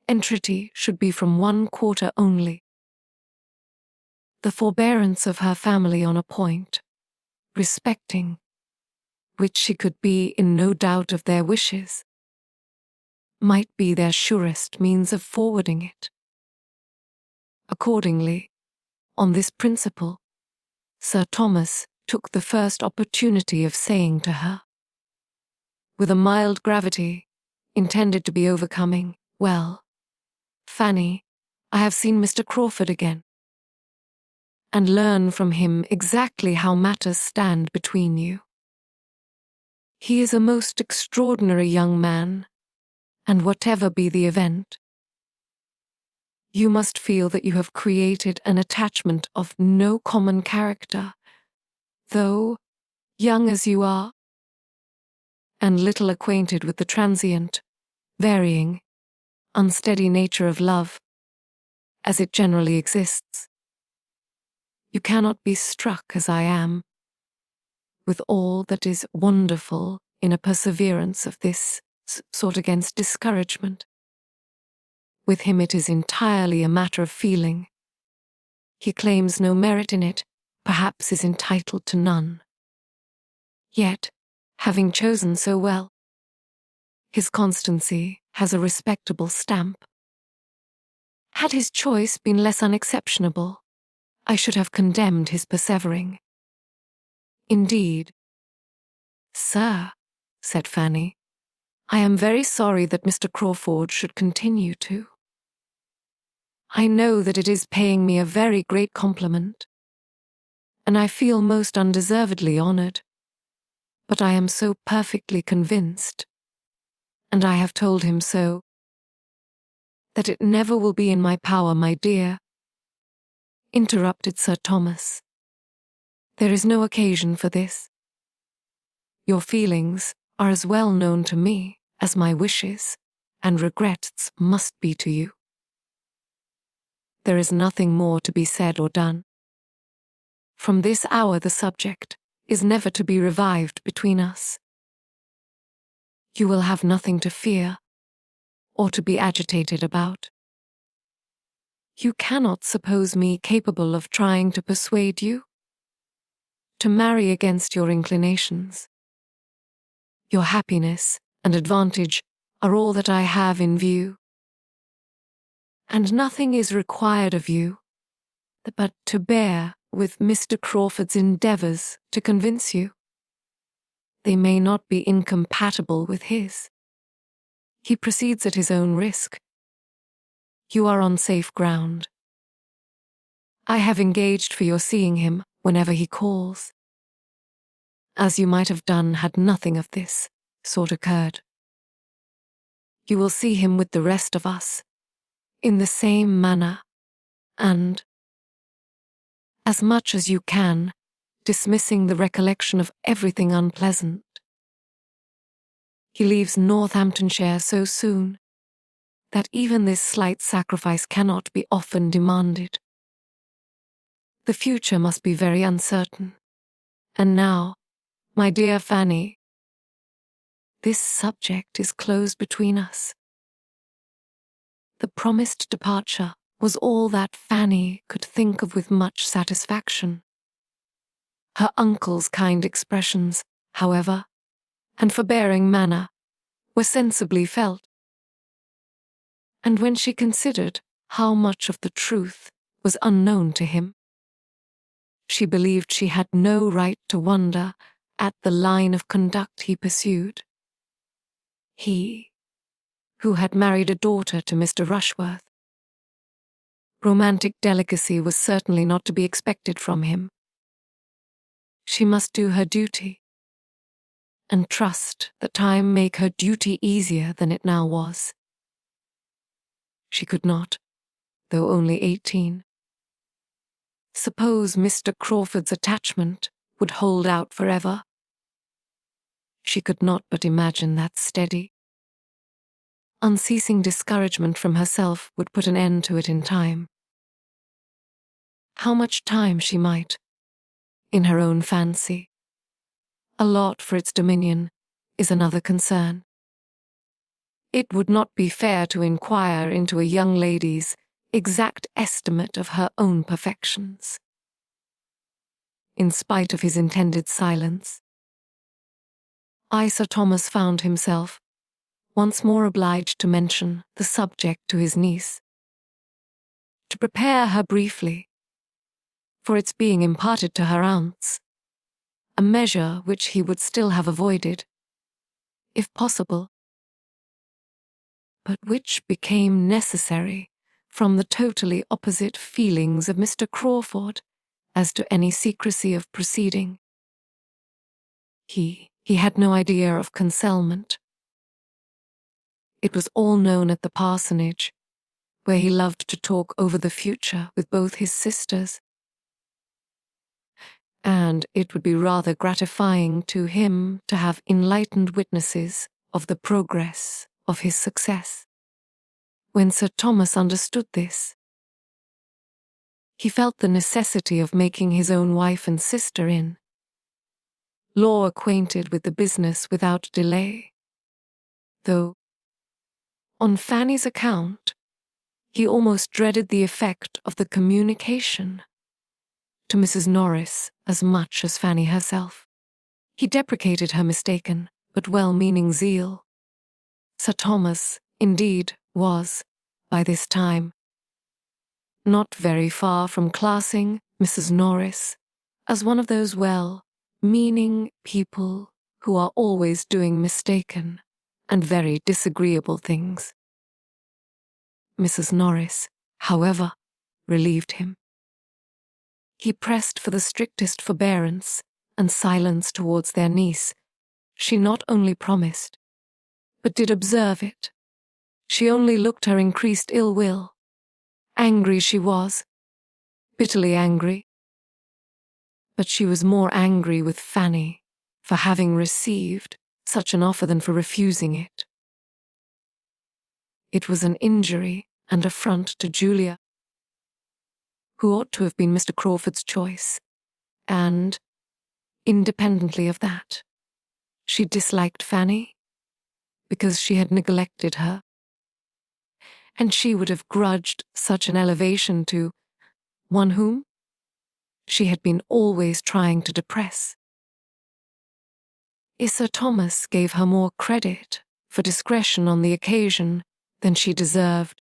Entreaty should be from one quarter only. The forbearance of her family on a point, respecting which she could be in no doubt of their wishes, might be their surest means of forwarding it. Accordingly, on this principle, Sir Thomas took the first opportunity of saying to her, with a mild gravity, intended to be overcoming, "Well, Fanny, I have seen Mr. Crawford again, and learn from him exactly how matters stand between you. He is a most extraordinary young man, and whatever be the event, you must feel that you have created an attachment of no common character, though, young as you are, and little acquainted with the transient, varying, unsteady nature of love, as it generally exists. You cannot be struck, as I am, with all that is wonderful in a perseverance of this sort against discouragement. With him it is entirely a matter of feeling. He claims no merit in it, perhaps is entitled to none. Yet, having chosen so well, his constancy has a respectable stamp. Had his choice been less unexceptionable, I should have condemned his persevering. Indeed, sir, said Fanny, I am very sorry that Mr. Crawford should continue to. I know that it is paying me a very great compliment, and I feel most undeservedly honoured, but I am so perfectly convinced, and I have told him so, that it never will be in my power, my dear, interrupted Sir Thomas. There is no occasion for this. Your feelings are as well known to me as my wishes and regrets must be to you. There is nothing more to be said or done. From this hour the subject is never to be revived between us. You will have nothing to fear, or to be agitated about. You cannot suppose me capable of trying to persuade you to marry against your inclinations. Your happiness and advantage are all that I have in view, and nothing is required of you but to bear with Mr. Crawford's endeavours to convince you. They may not be incompatible with his. He proceeds at his own risk. You are on safe ground. I have engaged for your seeing him whenever he calls, as you might have done had nothing of this sort occurred. You will see him with the rest of us, in the same manner, and, as much as you can, dismissing the recollection of everything unpleasant. He leaves Northamptonshire so soon that even this slight sacrifice cannot be often demanded. The future must be very uncertain. And now, my dear Fanny, this subject is closed between us. The promised departure was all that Fanny could think of with much satisfaction. Her uncle's kind expressions, however, and forbearing manner, were sensibly felt. And when she considered how much of the truth was unknown to him, she believed she had no right to wonder at the line of conduct he pursued. He, who had married a daughter to Mr. Rushworth. Romantic delicacy was certainly not to be expected from him. She must do her duty, and trust that time make her duty easier than it now was. She could not, though only 18. Suppose Mr. Crawford's attachment would hold out forever. She could not but imagine that steady, unceasing discouragement from herself would put an end to it in time. How much time she might, in her own fancy, allot for its dominion is another concern. It would not be fair to inquire into a young lady's exact estimate of her own perfections. In spite of his intended silence, Sir Thomas found himself once more obliged to mention the subject to his niece, to prepare her briefly for its being imparted to her aunts, a measure which he would still have avoided, if possible, but which became necessary from the totally opposite feelings of Mr. Crawford as to any secrecy of proceeding. He had no idea of concealment. It was all known at the parsonage, where he loved to talk over the future with both his sisters. And it would be rather gratifying to him to have enlightened witnesses of the progress of his success. When Sir Thomas understood this, he felt the necessity of making his own wife and sister in law acquainted with the business without delay, though, on Fanny's account, he almost dreaded the effect of the communication to Mrs. Norris as much as Fanny herself. He deprecated her mistaken but well-meaning zeal. Sir Thomas, indeed, was, by this time, not very far from classing Mrs. Norris as one of those well-meaning people who are always doing mistaken and very disagreeable things. Mrs. Norris, however, relieved him. He pressed for the strictest forbearance and silence towards their niece. She not only promised, but did observe it. She only looked her increased ill will. Angry she was, bitterly angry. But she was more angry with Fanny for having received such an offer than for refusing it. It was an injury and affront to Julia, who ought to have been Mr. Crawford's choice, and, independently of that, she disliked Fanny because she had neglected her. and she would have grudged such an elevation to one whom she had been always trying to depress. Sir Thomas gave her more credit for discretion on the occasion than she deserved,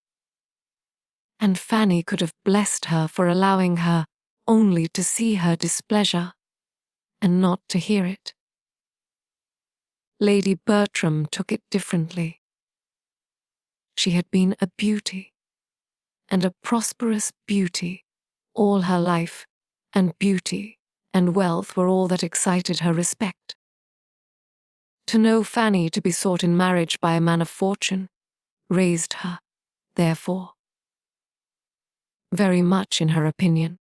and Fanny could have blessed her for allowing her only to see her displeasure and not to hear it. Lady Bertram took it differently. She had been a beauty, and a prosperous beauty, all her life, and beauty and wealth were all that excited her respect. To know Fanny to be sought in marriage by a man of fortune raised her, therefore, very much in her opinion,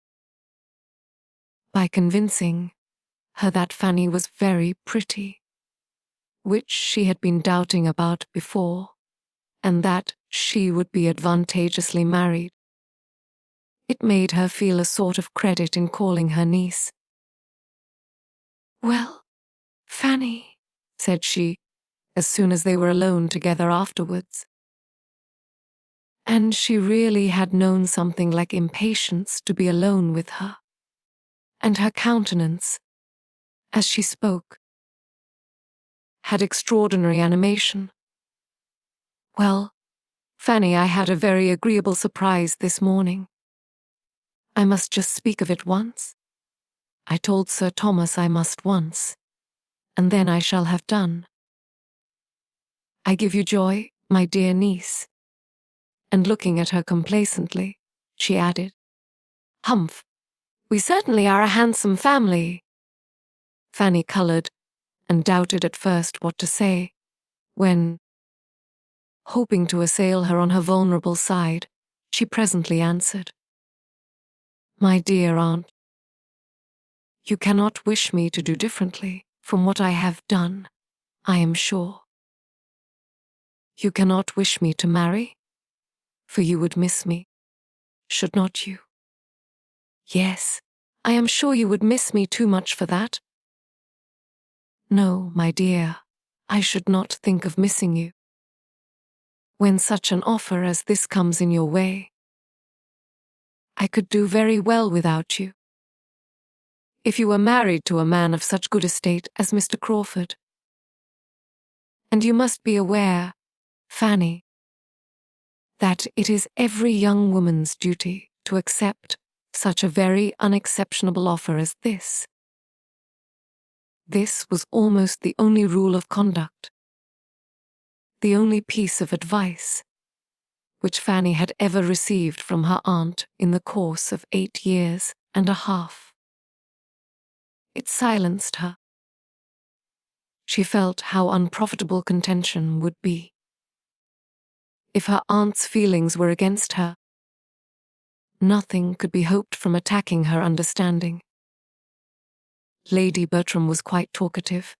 by convincing her that Fanny was very pretty, which she had been doubting about before, and that she would be advantageously married. It made her feel a sort of credit in calling her niece. "Well, Fanny," said she, as soon as they were alone together afterwards. And she really had known something like impatience to be alone with her, and her countenance, as she spoke, had extraordinary animation. "Well, Fanny, I had a very agreeable surprise this morning. I must just speak of it once. I told Sir Thomas I must once, and then I shall have done. I give you joy, my dear niece." And looking at her complacently, she added, "Humph, we certainly are a handsome family." Fanny coloured and doubted at first what to say, when, hoping to assail her on her vulnerable side, she presently answered, "My dear aunt, you cannot wish me to do differently from what I have done, I am sure. You cannot wish me to marry, for you would miss me, should not you? Yes, I am sure you would miss me too much for that. No, my dear, I should not think of missing you. When such an offer as this comes in your way, I could do very well without you. If you were married to a man of such good estate as Mr. Crawford. And you must be aware, Fanny, that it is every young woman's duty to accept such a very unexceptionable offer as this. This was almost the only rule of conduct, the only piece of advice which Fanny had ever received from her aunt in the course of 8 years and a half. It silenced her. She felt how unprofitable contention would be. If her aunt's feelings were against her, nothing could be hoped from attacking her understanding. Lady Bertram was quite talkative.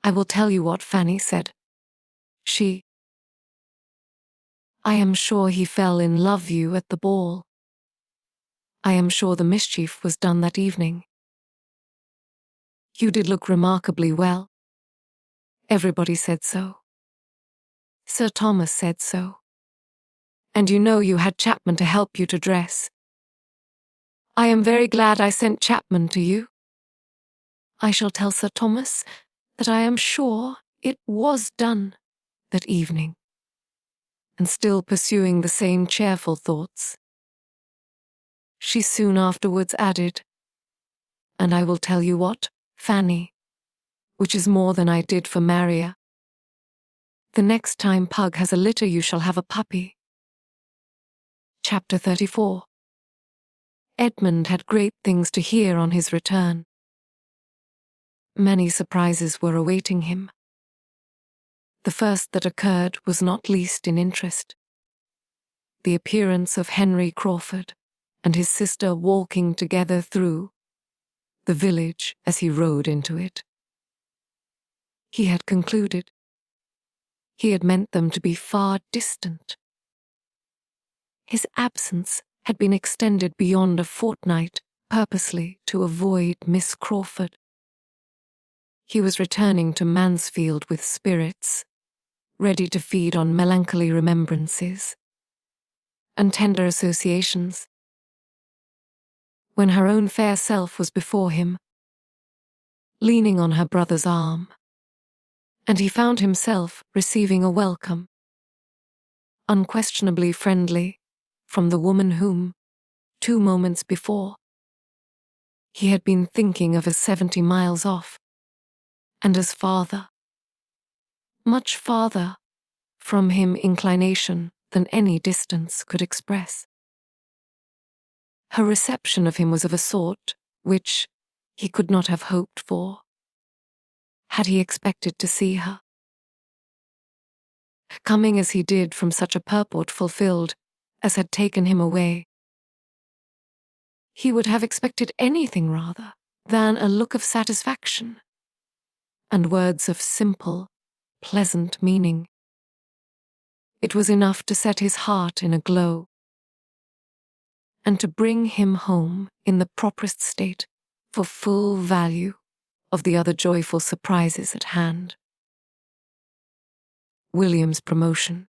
I will tell you what Fanny said. I am sure he fell in love with you at the ball. I am sure the mischief was done that evening. You did look remarkably well. Everybody said so. Sir Thomas said so. And you know you had Chapman to help you to dress. I am very glad I sent Chapman to you. I shall tell Sir Thomas that I am sure it was done that evening." And still pursuing the same cheerful thoughts, she soon afterwards added, "And I will tell you what, Fanny, which is more than I did for Maria. The next time Pug has a litter you shall have a puppy." Chapter 34. Edmund had great things to hear on his return. Many surprises were awaiting him. The first that occurred was not least in interest. The appearance of Henry Crawford and his sister walking together through the village as he rode into it. He had concluded. He had meant them to be far distant. His absence had been extended beyond a fortnight purposely to avoid Miss Crawford. He was returning to Mansfield with spirits, ready to feed on melancholy remembrances and tender associations, when her own fair self was before him, leaning on her brother's arm, and he found himself receiving a welcome, unquestionably friendly, from the woman whom, 2 moments before, he had been thinking of as 70 miles off, and as farther, much farther, from him inclination than any distance could express. Her reception of him was of a sort which he could not have hoped for, had he expected to see her. Coming as he did from such a purport fulfilled as had taken him away, he would have expected anything rather than a look of satisfaction and words of simple, pleasant meaning. It was enough to set his heart in a glow, and to bring him home in the properest state for full value of the other joyful surprises at hand. William's promotion,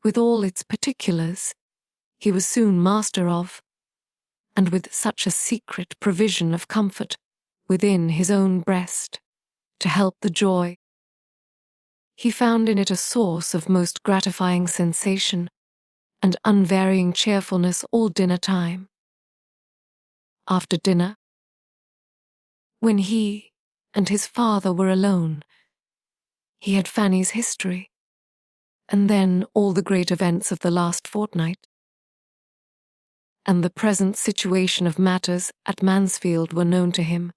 with all its particulars, he was soon master of, and with such a secret provision of comfort within his own breast to help the joy, he found in it a source of most gratifying sensation and unvarying cheerfulness all dinner time. After dinner, when he and his father were alone, he had Fanny's history, and then all the great events of the last fortnight. And the present situation of matters at Mansfield were known to him.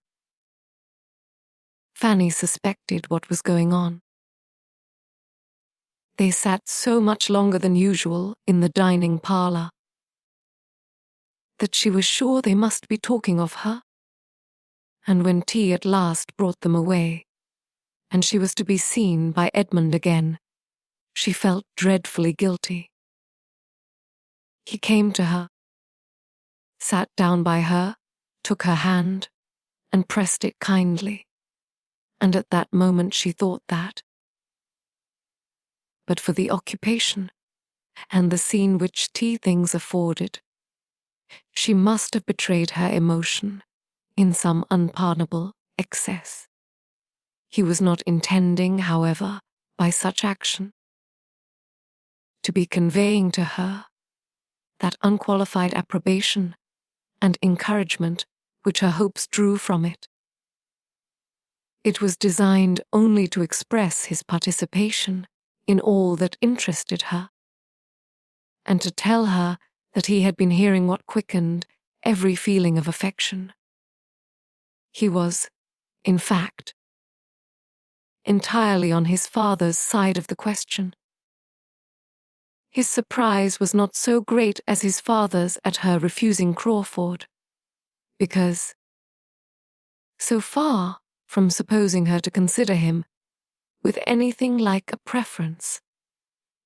Fanny suspected what was going on. They sat so much longer than usual in the dining parlour that she was sure they must be talking of her. And when tea at last brought them away, and she was to be seen by Edmund again, she felt dreadfully guilty. He came to her, sat down by her, took her hand, and pressed it kindly, and at that moment she thought that, but for the occupation and the scene which tea things afforded, she must have betrayed her emotion in some unpardonable excess. He was not intending, however, by such action, to be conveying to her that unqualified approbation and encouragement which her hopes drew from it. It was designed only to express his participation in all that interested her, and to tell her that he had been hearing what quickened every feeling of affection. He was, in fact, entirely on his father's side of the question. His surprise was not so great as his father's at her refusing Crawford, because, so far from supposing her to consider him with anything like a preference,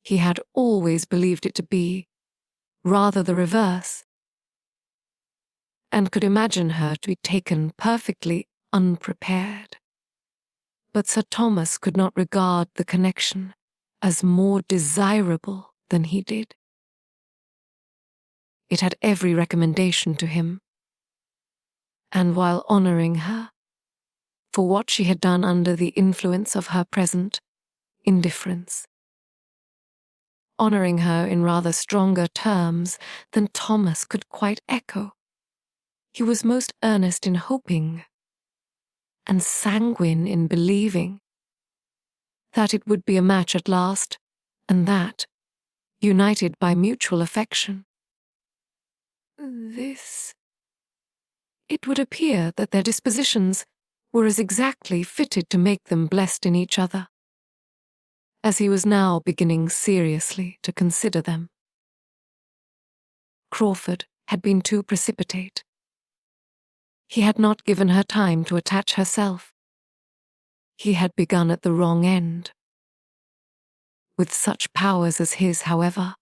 he had always believed it to be rather the reverse, and could imagine her to be taken perfectly unprepared. But Sir Thomas could not regard the connection as more desirable than he did. It had every recommendation to him, and while honouring her for what she had done under the influence of her present indifference, honouring her in rather stronger terms than Thomas could quite echo, he was most earnest in hoping, and sanguine in believing, that it would be a match at last, and that, united by mutual affection, it would appear that their dispositions were as exactly fitted to make them blessed in each other, as he was now beginning seriously to consider them. Crawford had been too precipitate. He had not given her time to attach herself. He had begun at the wrong end. With such powers as his, however,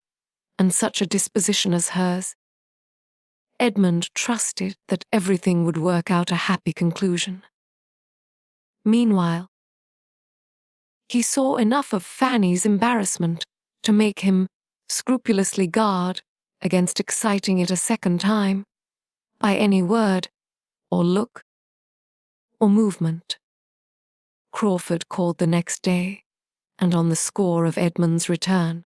and such a disposition as hers, Edmund trusted that everything would work out a happy conclusion. Meanwhile, He saw enough of Fanny's embarrassment to make him scrupulously guard against exciting it a second time by any word or look or movement. Crawford called the next day, and on the score of Edmund's return.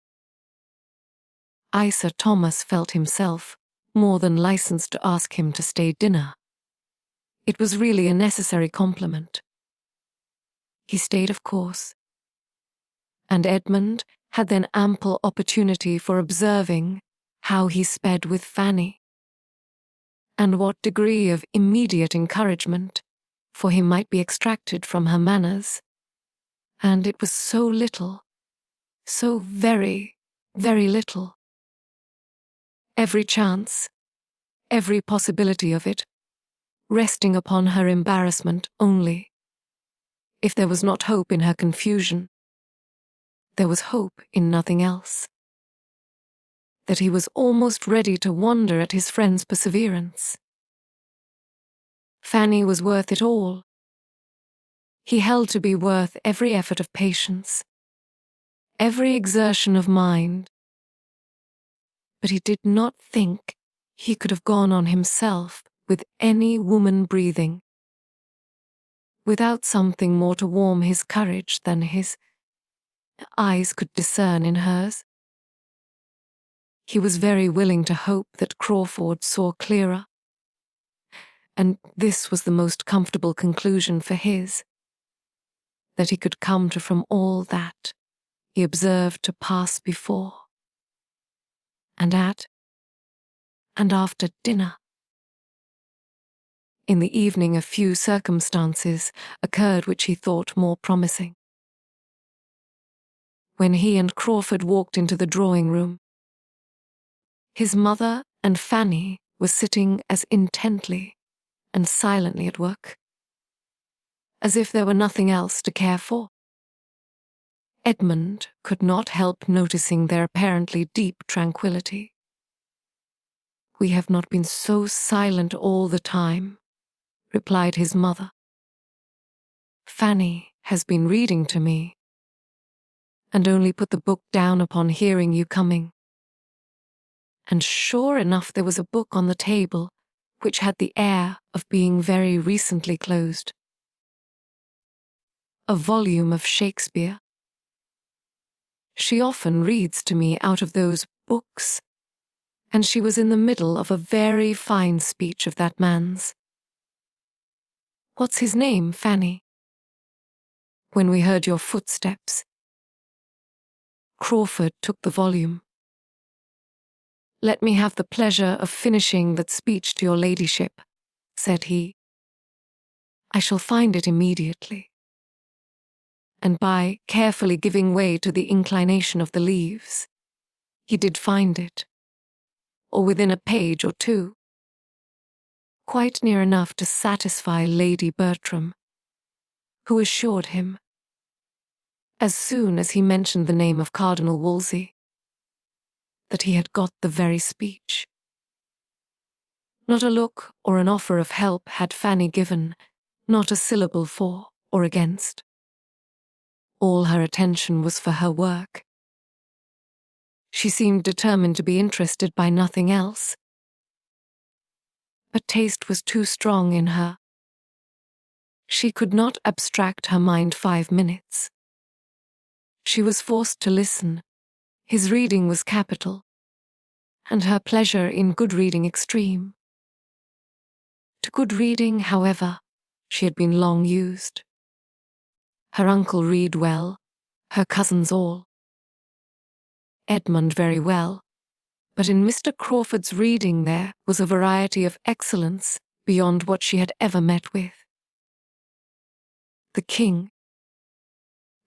Sir Thomas felt himself more than licensed to ask him to stay dinner. It was really a necessary compliment. He stayed, of course, and Edmund had then ample opportunity for observing how he sped with Fanny, and what degree of immediate encouragement for him might be extracted from her manners. And it was so little, so very, very little. Every chance, every possibility of it, resting upon her embarrassment only. If there was not hope in her confusion, there was hope in nothing else. That he was almost ready to wonder at his friend's perseverance. Fanny was worth it all. He held to be worth every effort of patience, every exertion of mind. But he did not think he could have gone on himself with any woman breathing, without something more to warm his courage than his eyes could discern in hers. He was very willing to hope that Crawford saw clearer, and this was the most comfortable conclusion for his, that he could come to from all that he observed to pass before, and at, and after dinner. In the evening a few circumstances occurred which he thought more promising. When he and Crawford walked into the drawing-room, his mother and Fanny were sitting as intently and silently at work, as if there were nothing else to care for. Edmund could not help noticing their apparently deep tranquillity. "We have not been so silent all the time," replied his mother. "Fanny has been reading to me, and only put the book down upon hearing you coming. And sure enough there was a book on the table which had the air of being very recently closed. A volume of Shakespeare. She often reads to me out of those books, and she was in the middle of a very fine speech of that man's. What's his name, Fanny? When we heard your footsteps." Crawford took the volume. "Let me have the pleasure of finishing that speech to your ladyship," said he. "I shall find it immediately." And by carefully giving way to the inclination of the leaves, he did find it, or within a page or two, quite near enough to satisfy Lady Bertram, who assured him, as soon as he mentioned the name of Cardinal Wolsey, that he had got the very speech. Not a look or an offer of help had Fanny given, not a syllable for or against. All her attention was for her work. She seemed determined to be interested by nothing else. But taste was too strong in her. She could not abstract her mind 5 minutes. She was forced to listen. His reading was capital, and her pleasure in good reading extreme. To good reading, however, she had been long used. Her uncle read well, her cousins all. Edmund very well, but in Mr. Crawford's reading there was a variety of excellence beyond what she had ever met with. The King,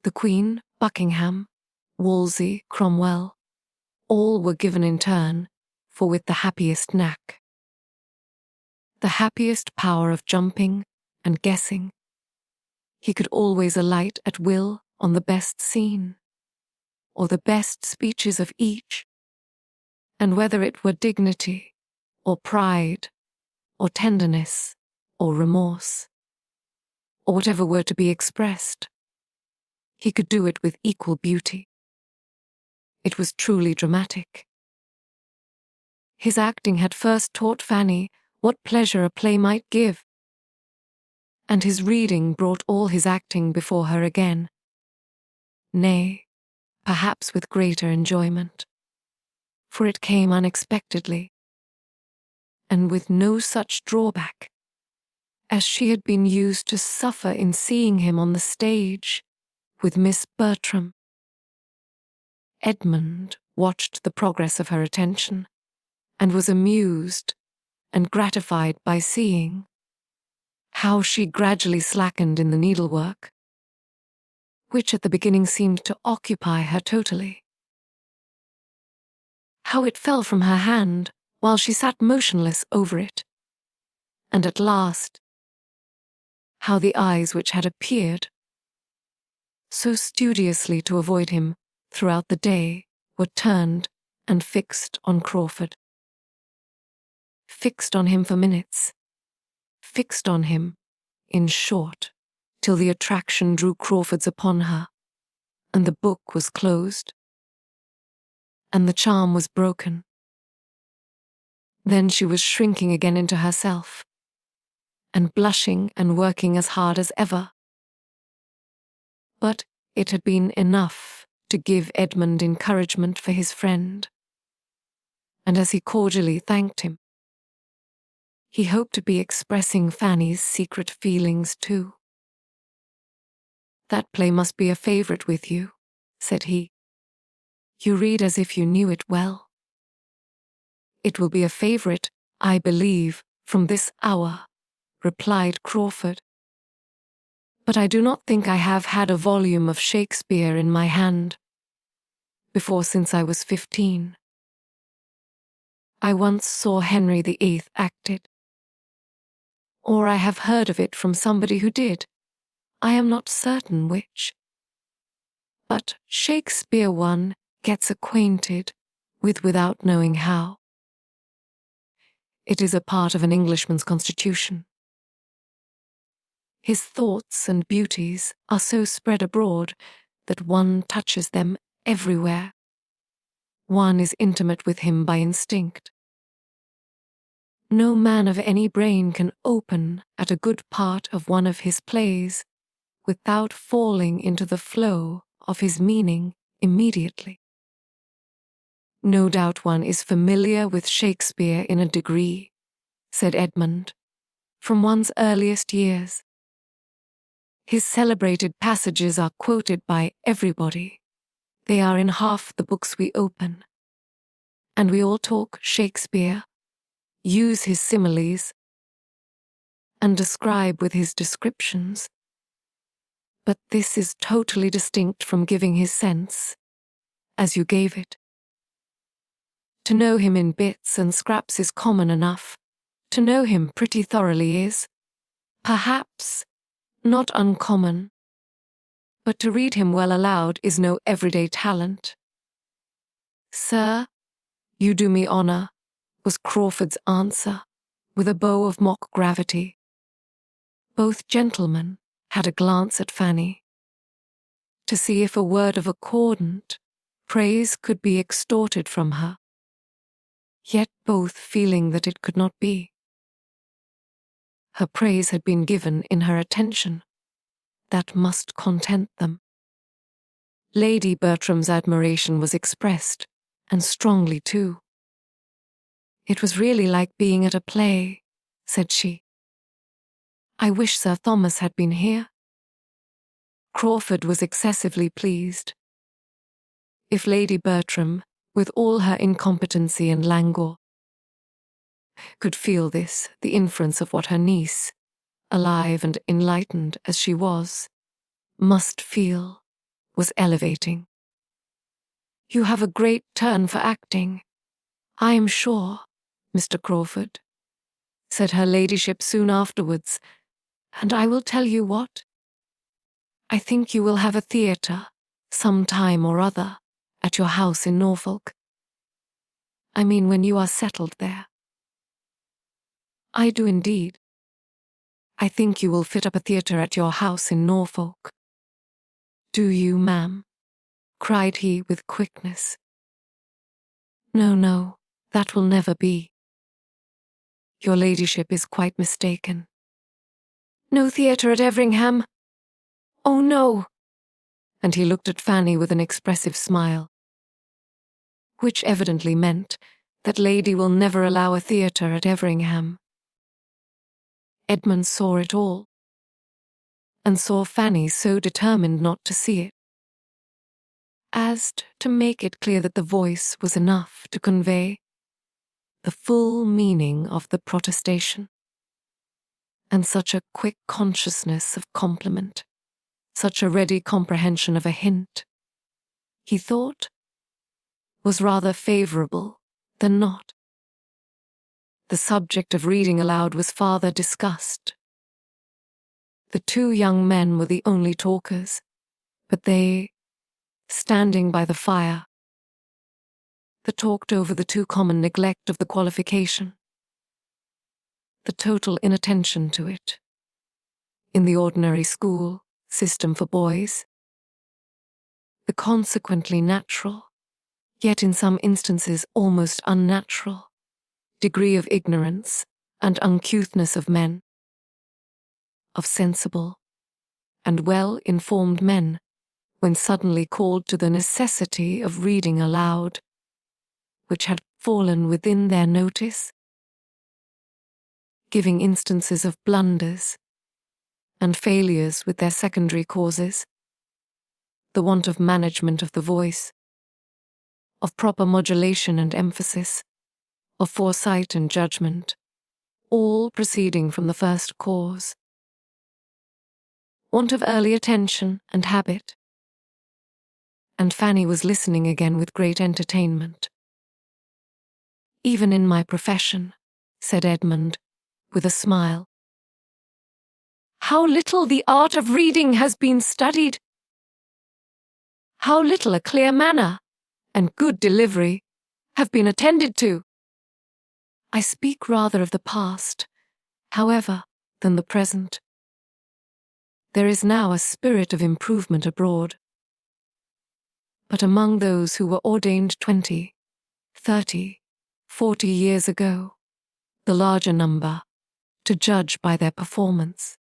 the Queen, Buckingham, Wolsey, Cromwell, all were given in turn, for with the happiest knack, the happiest power of jumping and guessing, he could always alight at will on the best scene, or the best speeches of each, and whether it were dignity, or pride, or tenderness, or remorse, or whatever were to be expressed, he could do it with equal beauty. It was truly dramatic. His acting had first taught Fanny what pleasure a play might give, and his reading brought all his acting before her again. Nay, perhaps with greater enjoyment, for it came unexpectedly, and with no such drawback as she had been used to suffer in seeing him on the stage with Miss Bertram. Edmund watched the progress of her attention, and was amused and gratified by seeing how she gradually slackened in the needlework, which at the beginning seemed to occupy her totally. How it fell from her hand while she sat motionless over it, and at last, how the eyes which had appeared so studiously to avoid him throughout the day were turned and fixed on Crawford. Fixed on him for minutes, fixed on him, in short, till the attraction drew Crawford's upon her, and the book was closed, and the charm was broken. Then she was shrinking again into herself, and blushing and working as hard as ever. But it had been enough to give Edmund encouragement for his friend, and as he cordially thanked him, he hoped to be expressing Fanny's secret feelings too. "That play must be a favourite with you," said he. "You read as if you knew it well." "It will be a favourite, I believe, from this hour," replied Crawford. "But I do not think I have had a volume of Shakespeare in my hand before since I was 15. I once saw Henry VIII acted, or I have heard of it from somebody who did. I am not certain which. But Shakespeare one gets acquainted with without knowing how. It is a part of an Englishman's constitution. His thoughts and beauties are so spread abroad that one touches them everywhere. One is intimate with him by instinct. No man of any brain can open at a good part of one of his plays without falling into the flow of his meaning immediately. No doubt one is familiar with Shakespeare in a degree," said Edmund, "from one's earliest years. His celebrated passages are quoted by everybody. They are in half the books we open. And we all talk Shakespeare, use his similes, and describe with his descriptions. But this is totally distinct from giving his sense, as you gave it. To know him in bits and scraps is common enough. To know him pretty thoroughly is, perhaps, not uncommon. But to read him well aloud is no everyday talent." "Sir, you do me honour," was Crawford's answer, with a bow of mock gravity. Both gentlemen had a glance at Fanny, to see if a word of accordant praise could be extorted from her, yet both feeling that it could not be. Her praise had been given in her attention. That must content them. Lady Bertram's admiration was expressed, and strongly too. "It was really like being at a play," said she. "I wish Sir Thomas had been here." Crawford was excessively pleased. If Lady Bertram, with all her incompetency and languor, could feel this, the inference of what her niece, alive and enlightened as she was, must feel, was elevating. "You have a great turn for acting, I am sure, Mr. Crawford," said her ladyship soon afterwards, "and I will tell you what. I think you will have a theatre, some time or other, at your house in Norfolk. I mean when you are settled there." "I do indeed. I think you will fit up a theatre at your house in Norfolk." "Do you, ma'am?" cried he with quickness. "No, no, that will never be. Your ladyship is quite mistaken." "No theatre at Everingham? Oh, no." And he looked at Fanny with an expressive smile, which evidently meant that lady will never allow a theatre at Everingham. Edmund saw it all, and saw Fanny so determined not to see it, as to make it clear that the voice was enough to convey the full meaning of the protestation. And such a quick consciousness of compliment, such a ready comprehension of a hint, he thought, was rather favourable than not. The subject of reading aloud was farther discussed. The two young men were the only talkers, but they, standing by the fire, talked over the too common neglect of the qualification, the total inattention to it, in the ordinary school system for boys, the consequently natural, yet in some instances almost unnatural, degree of ignorance and uncouthness of men, of sensible and well-informed men, when suddenly called to the necessity of reading aloud, which had fallen within their notice, giving instances of blunders and failures with their secondary causes, the want of management of the voice, of proper modulation and emphasis, of foresight and judgment, all proceeding from the first cause, want of early attention and habit. And Fanny was listening again with great entertainment. "Even in my profession," said Edmund, with a smile, "how little the art of reading has been studied! How little a clear manner and good delivery have been attended to! I speak rather of the past, however, than the present. There is now a spirit of improvement abroad. But among those who were ordained 20, 30, 40 years ago, the larger number, to judge by their performance,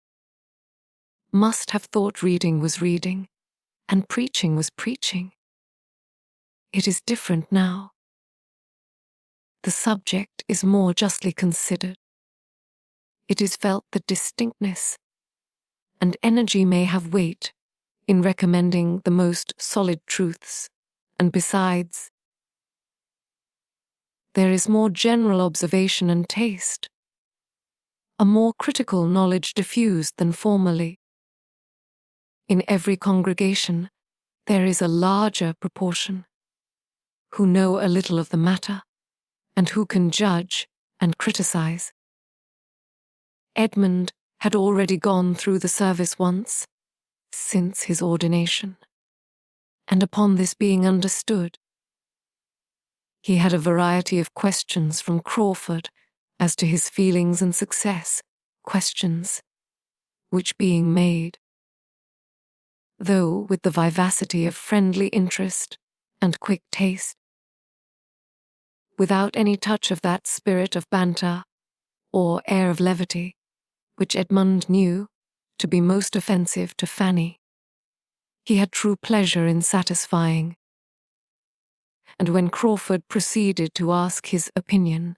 must have thought reading was reading, and preaching was preaching. It is different now. The subject is more justly considered. It is felt that distinctness and energy may have weight in recommending the most solid truths, and besides, there is more general observation and taste, a more critical knowledge diffused than formerly. In every congregation, there is a larger proportion who know a little of the matter, and who can judge and criticize. Edmund had already gone through the service once, since his ordination, and upon this being understood, he had a variety of questions from Crawford as to his feelings and success, questions which being made, though with the vivacity of friendly interest and quick taste, without any touch of that spirit of banter or air of levity which Edmund knew to be most offensive to Fanny, he had true pleasure in satisfying. And when Crawford proceeded to ask his opinion,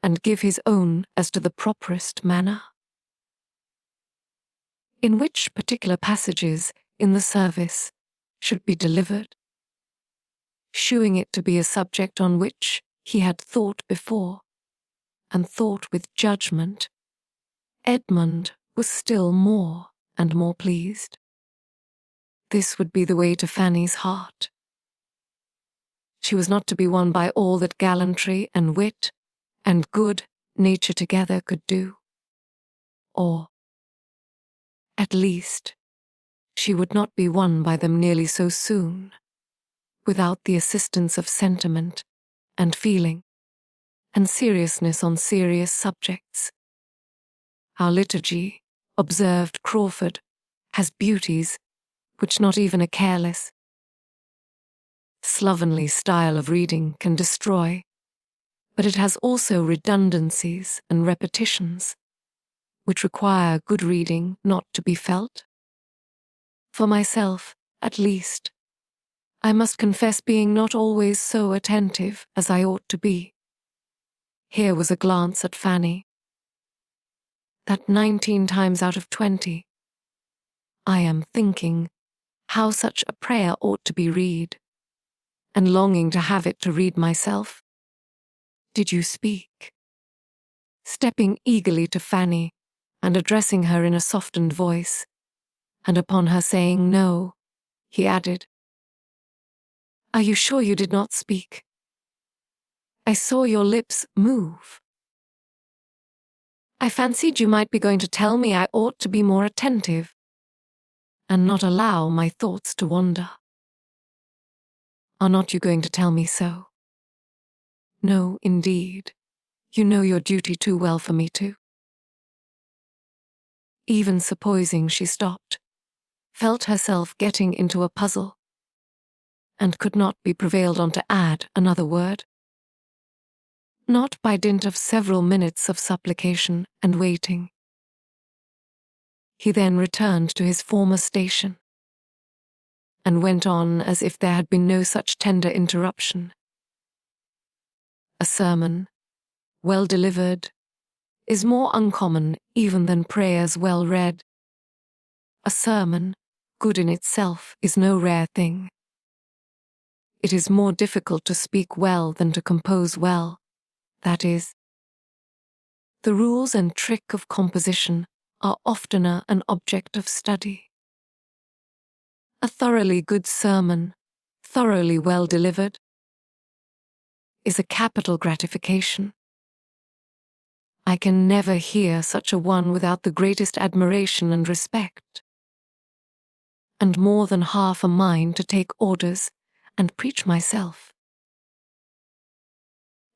and give his own as to the properest manner, in which particular passages in the service should be delivered, shewing it to be a subject on which he had thought before, and thought with judgment, Edmund was still more and more pleased. This would be the way to Fanny's heart. She was not to be won by all that gallantry and wit and good nature together could do. Or, at least, she would not be won by them nearly so soon, without the assistance of sentiment and feeling, and seriousness on serious subjects. Our liturgy, observed Crawford, has beauties which not even a careless, slovenly style of reading can destroy, but it has also redundancies and repetitions, which require good reading not to be felt. For myself, at least, I must confess being not always so attentive as I ought to be. Here was a glance at Fanny, that 19 times out of 20, I am thinking how such a prayer ought to be read, and longing to have it to read myself. Did you speak? Stepping eagerly to Fanny and addressing her in a softened voice, and upon her saying no, he added, "Are you sure you did not speak? I saw your lips move. I fancied you might be going to tell me I ought to be more attentive, and not allow my thoughts to wander. Are not you going to tell me so? No, indeed. You know your duty too well for me to." Even supposing she stopped, felt herself getting into a puzzle, and could not be prevailed on to add another word. Not by dint of several minutes of supplication and waiting. He then returned to his former station, and went on as if there had been no such tender interruption. A sermon, well delivered, is more uncommon even than prayers well read. A sermon, good in itself, is no rare thing. It is more difficult to speak well than to compose well, that is. The rules and trick of composition are oftener an object of study. A thoroughly good sermon, thoroughly well delivered, is a capital gratification. I can never hear such a one without the greatest admiration and respect, and more than half a mind to take orders and preach myself.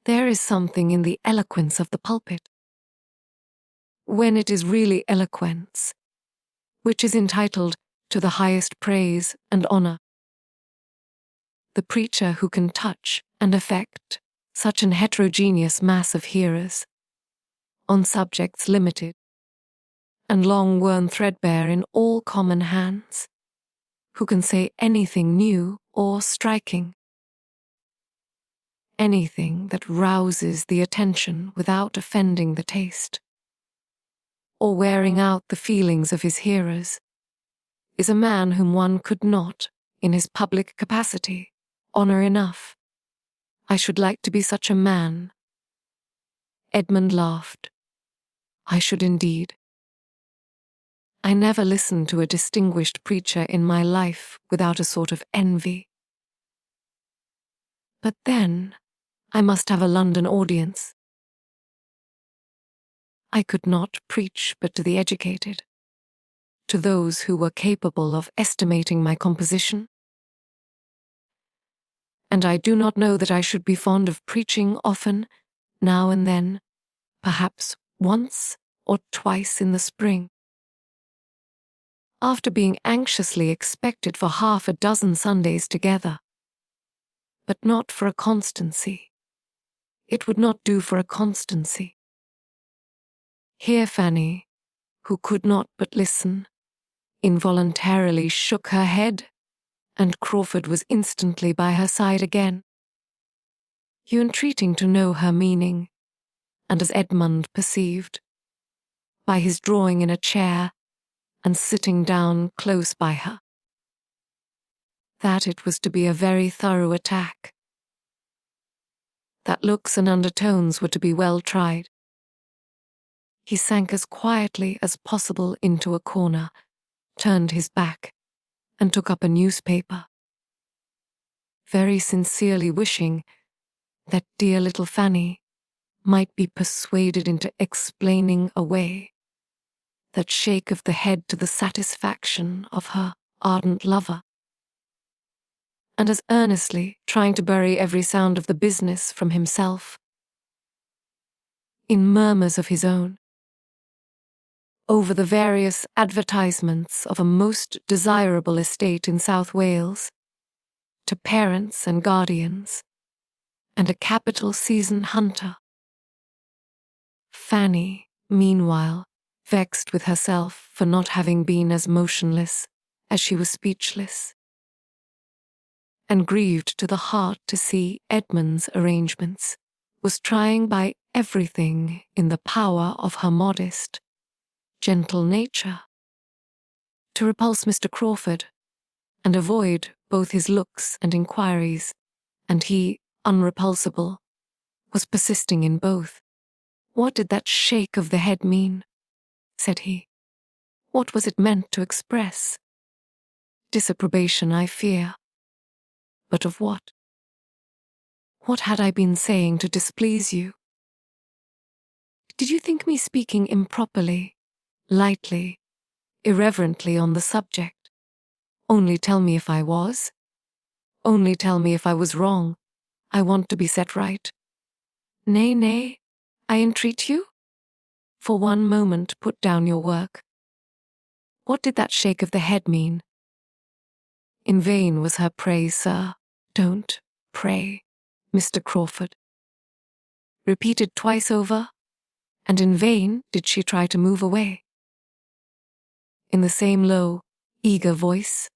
There is something in the eloquence of the pulpit, when it is really eloquence, which is entitled to the highest praise and honor. The preacher who can touch and affect such an heterogeneous mass of hearers, on subjects limited, and long worn threadbare in all common hands, who can say anything new or striking, anything that rouses the attention without offending the taste, or wearing out the feelings of his hearers, is a man whom one could not, in his public capacity, honor enough. I should like to be such a man. Edmund laughed. I should indeed. I never listened to a distinguished preacher in my life without a sort of envy. But then, I must have a London audience. I could not preach but to the educated, to those who were capable of estimating my composition. And I do not know that I should be fond of preaching often, now and then, perhaps once or twice in the spring. After being anxiously expected for half a dozen Sundays together, but not for a constancy. It would not do for a constancy. Here Fanny, who could not but listen, involuntarily shook her head, and Crawford was instantly by her side again. You entreating to know her meaning, and as Edmund perceived, by his drawing in a chair and sitting down close by her, that it was to be a very thorough attack, that looks and undertones were to be well tried. He sank as quietly as possible into a corner, turned his back, and took up a newspaper, very sincerely wishing that dear little Fanny might be persuaded into explaining away that shake of the head to the satisfaction of her ardent lover, and as earnestly trying to bury every sound of the business from himself in murmurs of his own. over the various advertisements of a most desirable estate in South Wales, to parents and guardians, and a capital season hunter. Fanny, meanwhile, vexed with herself for not having been as motionless as she was speechless, and grieved to the heart to see Edmund's arrangements, was trying by everything in the power of her modest, gentle nature to repulse Mr. Crawford and avoid both his looks and inquiries, and he, unrepulsable, was persisting in both. "What did that shake of the head mean?" said he. "What was it meant to express? Disapprobation, I fear. But of what? What had I been saying to displease you? Did you think me speaking improperly, lightly, irreverently on the subject? Only tell me if I was. Only tell me if I was wrong. I want to be set right. Nay, nay, I entreat you. For one moment put down your work. What did that shake of the head mean?" In vain was her praise, sir. Don't pray, Mr. Crawford. Repeated twice over, and in vain did she try to move away. In the same low, eager voice,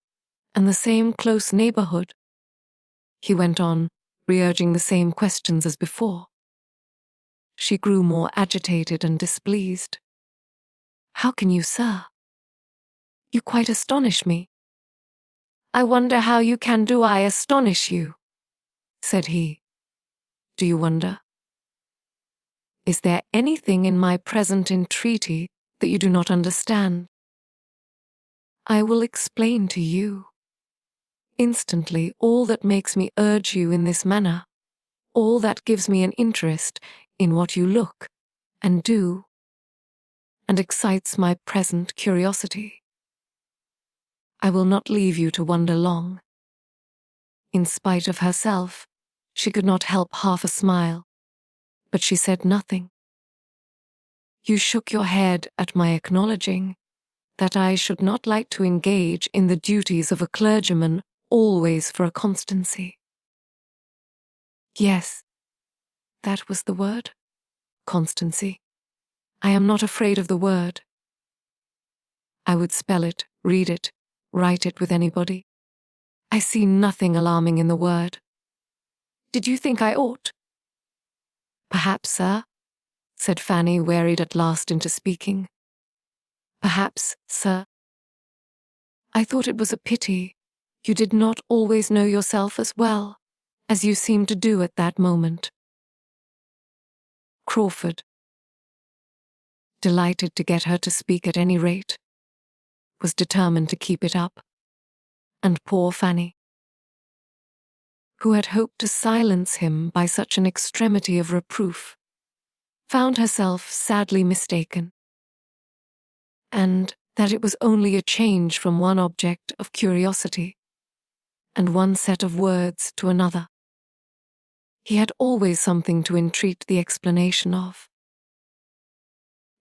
and the same close neighborhood, he went on, re-urging the same questions as before. She grew more agitated and displeased. "How can you, sir? You quite astonish me." "I wonder how you can do I astonish you," said he. "Do you wonder? Is there anything in my present entreaty that you do not understand? I will explain to you. Instantly all that makes me urge you in this manner, all that gives me an interest in what you look and do, and excites my present curiosity. I will not leave you to wonder long." In spite of herself, she could not help half a smile, but she said nothing. "You shook your head at my acknowledging that I should not like to engage in the duties of a clergyman always for a constancy." Yes, that was the word. Constancy. I am not afraid of the word. I would spell it, read it, write it with anybody. I see nothing alarming in the word. Did you think I ought? "Perhaps, sir," said Fanny, wearied at last into speaking. "Perhaps, sir. I thought it was a pity you did not always know yourself as well as you seemed to do at that moment." Crawford, delighted to get her to speak at any rate, was determined to keep it up, and poor Fanny, who had hoped to silence him by such an extremity of reproof, found herself sadly mistaken, and that it was only a change from one object of curiosity and one set of words to another. He had always something to entreat the explanation of.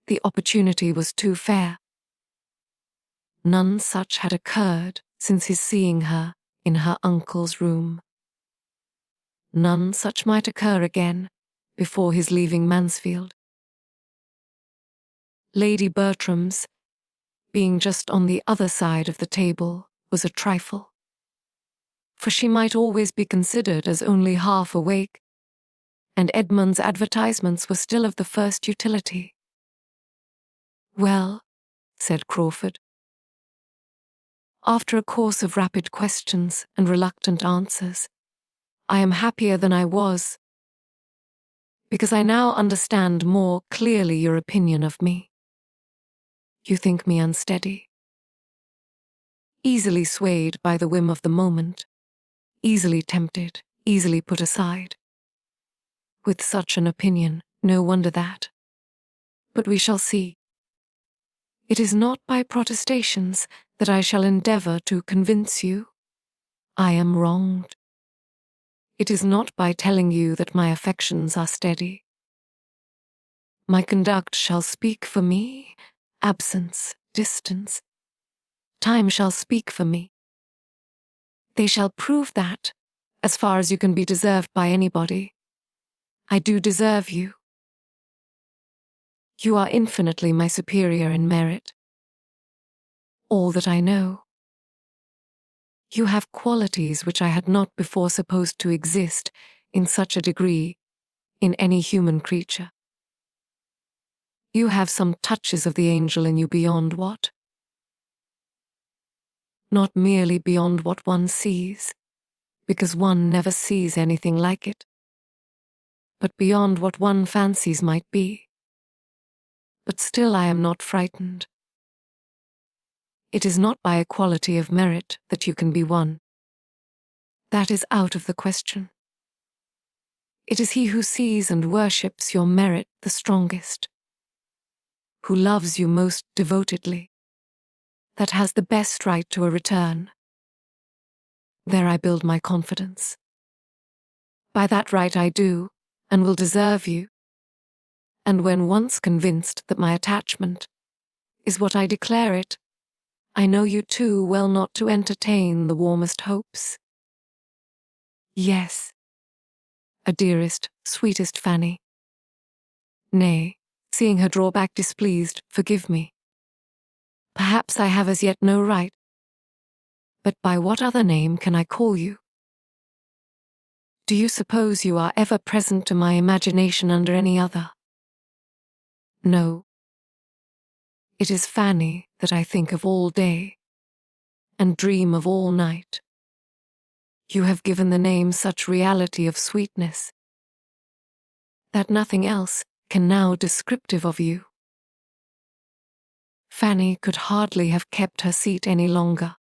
The opportunity was too fair. None such had occurred since his seeing her in her uncle's room. None such might occur again before his leaving Mansfield. Lady Bertram's, being just on the other side of the table, was a trifle, for she might always be considered as only half awake, and Edmund's advertisements were still of the first utility. "Well," said Crawford, after a course of rapid questions and reluctant answers, "I am happier than I was, because I now understand more clearly your opinion of me. You think me unsteady, easily swayed by the whim of the moment, easily tempted, easily put aside. With such an opinion, no wonder that. But we shall see. It is not by protestations that I shall endeavor to convince you. I am wronged. It is not by telling you that my affections are steady. My conduct shall speak for me, absence, distance. Time shall speak for me. They shall prove that, as far as you can be deserved by anybody, I do deserve you. You are infinitely my superior in merit. All that I know. You have qualities which I had not before supposed to exist in such a degree in any human creature. You have some touches of the angel in you beyond what? Not merely beyond what one sees, because one never sees anything like it, but beyond what one fancies might be. But still I am not frightened. It is not by a quality of merit that you can be won. That is out of the question. It is he who sees and worships your merit the strongest, who loves you most devotedly, that has the best right to a return. There I build my confidence. By that right I do, and will deserve you. And when once convinced that my attachment is what I declare it, I know you too well not to entertain the warmest hopes. Yes, a dearest, sweetest Fanny. Nay, seeing her draw back displeased, forgive me. Perhaps I have as yet no right. But by what other name can I call you? Do you suppose you are ever present to my imagination under any other? No. It is Fanny that I think of all day, and dream of all night. You have given the name such reality of sweetness, that nothing else can now descriptive of you. Fanny could hardly have kept her seat any longer,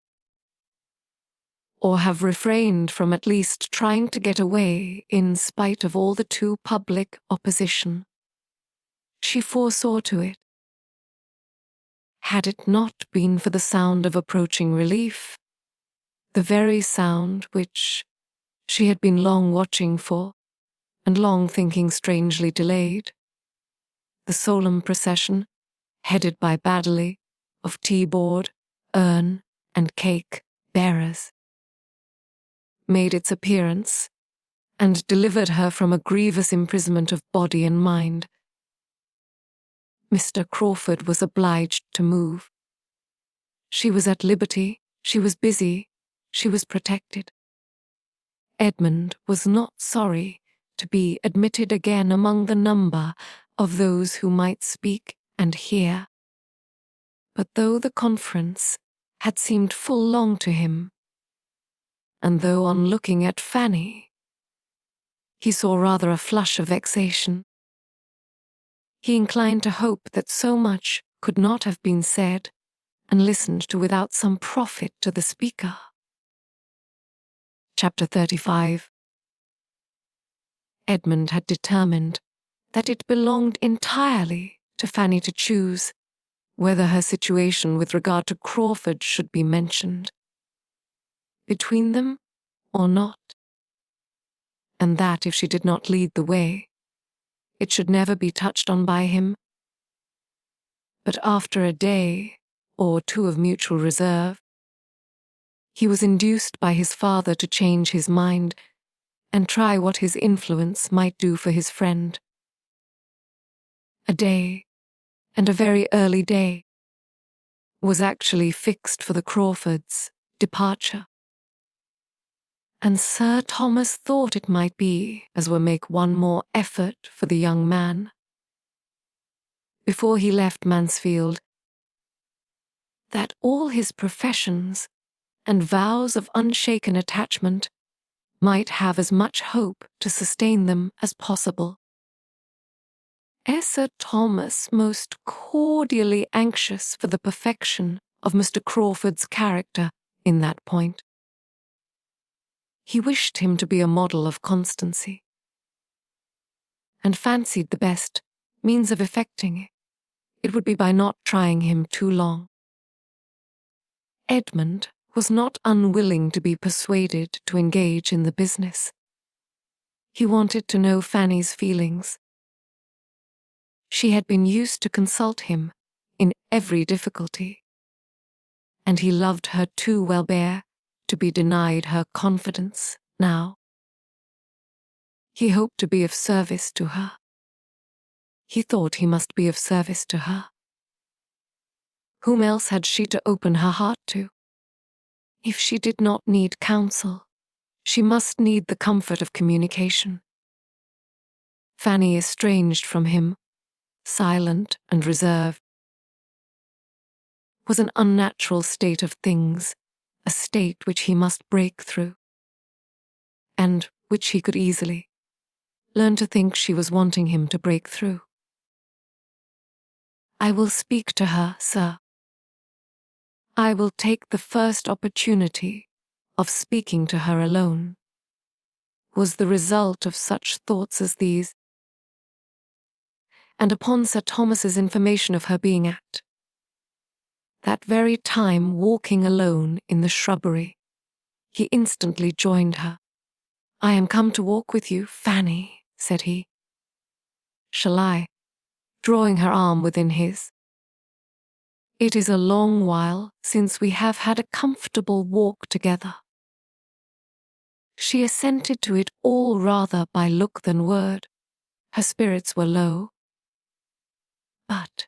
or have refrained from at least trying to get away in spite of all the too public opposition. She foresaw to it. Had it not been for the sound of approaching relief, the very sound which she had been long watching for, and long thinking strangely delayed, the solemn procession, headed by Baddeley, of tea-board, urn, and cake bearers, made its appearance, and delivered her from a grievous imprisonment of body and mind. Mr. Crawford was obliged to move. She was at liberty, she was busy, she was protected. Edmund was not sorry to be admitted again among the number of those who might speak and hear. But though the conference had seemed full long to him, and though on looking at Fanny, he saw rather a flush of vexation, he inclined to hope that so much could not have been said and listened to without some profit to the speaker. Chapter 35. Edmund had determined that it belonged entirely to Fanny to choose whether her situation with regard to Crawford should be mentioned between them or not, and that if she did not lead the way, it should never be touched on by him. But after a day or two of mutual reserve, he was induced by his father to change his mind and try what his influence might do for his friend. A day, and a very early day, was actually fixed for the Crawfords' departure. And Sir Thomas thought it might be as well make one more effort for the young man. Before he left Mansfield, that all his professions and vows of unshaken attachment might have as much hope to sustain them as possible. Sir Thomas most cordially anxious for the perfection of Mr. Crawford's character in that point. He wished him to be a model of constancy, and fancied the best means of effecting it would be by not trying him too long. Edmund was not unwilling to be persuaded to engage in the business. He wanted to know Fanny's feelings. She had been used to consult him in every difficulty, and he loved her too well bear to be denied her confidence now. He hoped to be of service to her. He thought he must be of service to her. Whom else had she to open her heart to? If she did not need counsel, she must need the comfort of communication. Fanny, estranged from him, silent and reserved, was an unnatural state of things, a state which he must break through, and which he could easily learn to think she was wanting him to break through. "I will speak to her, sir. I will take the first opportunity of speaking to her alone," was the result of such thoughts as these. And upon Sir Thomas's information of her being at that very time walking alone in the shrubbery, he instantly joined her. "I am come to walk with you, Fanny," said he. "Shall I?" drawing her arm within his. "It is a long while since we have had a comfortable walk together." She assented to it all rather by look than word. Her spirits were low. "But,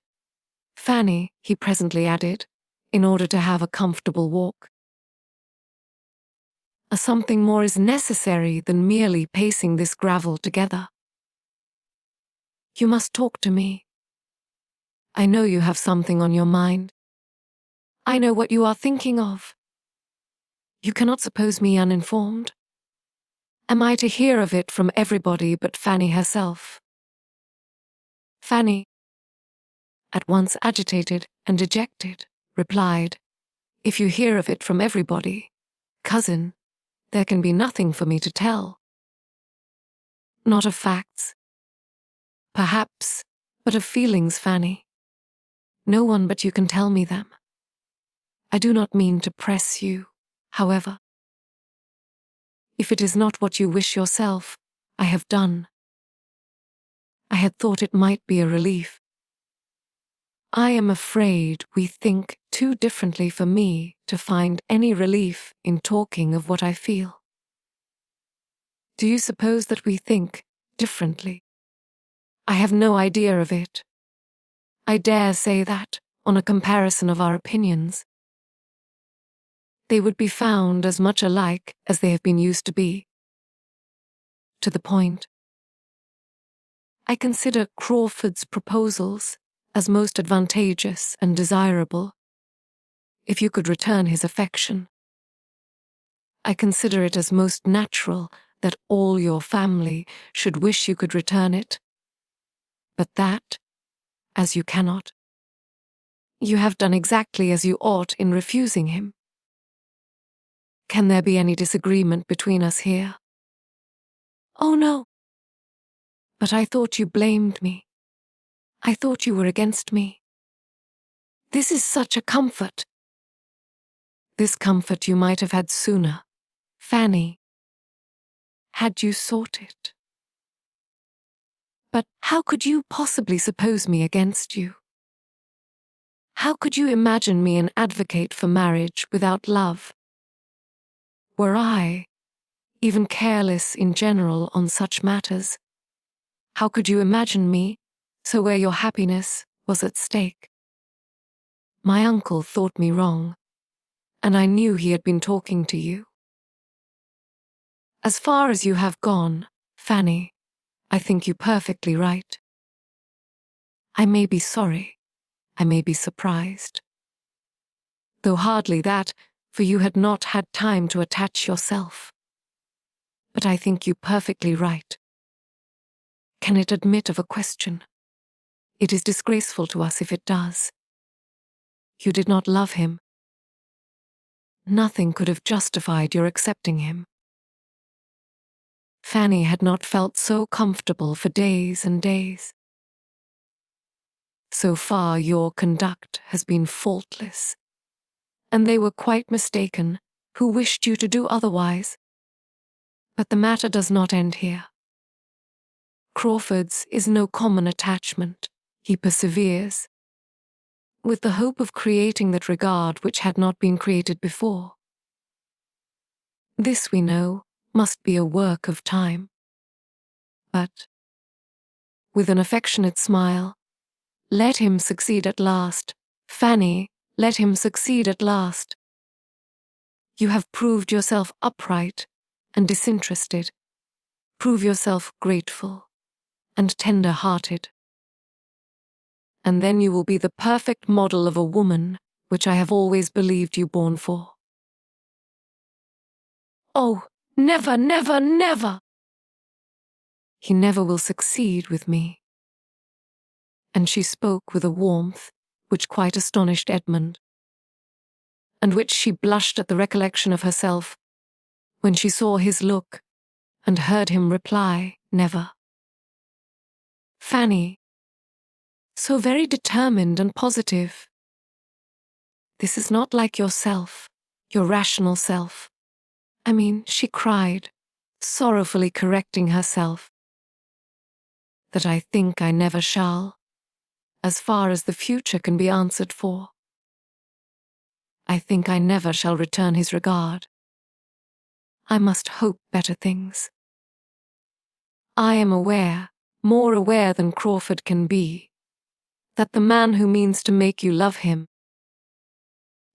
Fanny," he presently added, "in order to have a comfortable walk, a something more is necessary than merely pacing this gravel together. You must talk to me. I know you have something on your mind. I know what you are thinking of. You cannot suppose me uninformed. Am I to hear of it from everybody but Fanny herself?" Fanny, at once agitated and dejected, replied, "If you hear of it from everybody, cousin, there can be nothing for me to tell. Not of facts, perhaps, but of feelings, Fanny. No one but you can tell me them. I do not mean to press you, however. If it is not what you wish yourself, I have done. I had thought it might be a relief. I am afraid we think too differently for me to find any relief in talking of what I feel. Do you suppose that we think differently? I have no idea of it. I dare say that, on a comparison of our opinions, they would be found as much alike as they have been used to be. To the point, I consider Crawford's proposals as most advantageous and desirable, if you could return his affection. I consider it as most natural that all your family should wish you could return it, but that, as you cannot, you have done exactly as you ought in refusing him. Can there be any disagreement between us here?" "Oh, no. But I thought you blamed me. I thought you were against me. This is such a comfort." "This comfort you might have had sooner, Fanny, had you sought it. But how could you possibly suppose me against you? How could you imagine me an advocate for marriage without love? Were I, even careless in general on such matters, how could you imagine me so where your happiness was at stake? My uncle thought me wrong, and I knew he had been talking to you. As far as you have gone, Fanny, I think you perfectly right. I may be sorry, I may be surprised, though hardly that, for you had not had time to attach yourself. But I think you perfectly right. Can it admit of a question? It is disgraceful to us if it does. You did not love him. Nothing could have justified your accepting him. Fanny had not felt so comfortable for days and days. So far your conduct has been faultless, and they were quite mistaken who wished you to do otherwise. But the matter does not end here. Crawford's is no common attachment. He perseveres. with the hope of creating that regard which had not been created before. This, we know, must be a work of time. But, with an affectionate smile, let him succeed at last. Fanny, let him succeed at last. You have proved yourself upright and disinterested. Prove yourself grateful and tender-hearted. And then you will be the perfect model of a woman which I have always believed you born for. Oh, never, never, never! He never will succeed with me. And she spoke with a warmth which quite astonished Edmund, and which she blushed at the recollection of herself when she saw his look and heard him reply, never. Fanny, so very determined and positive. This is not like yourself, your rational self. I mean, she cried, sorrowfully correcting herself, that I think I never shall, as far as the future can be answered for. I think I never shall return his regard. I must hope better things. I am aware, more aware than Crawford can be, that the man who means to make you love him,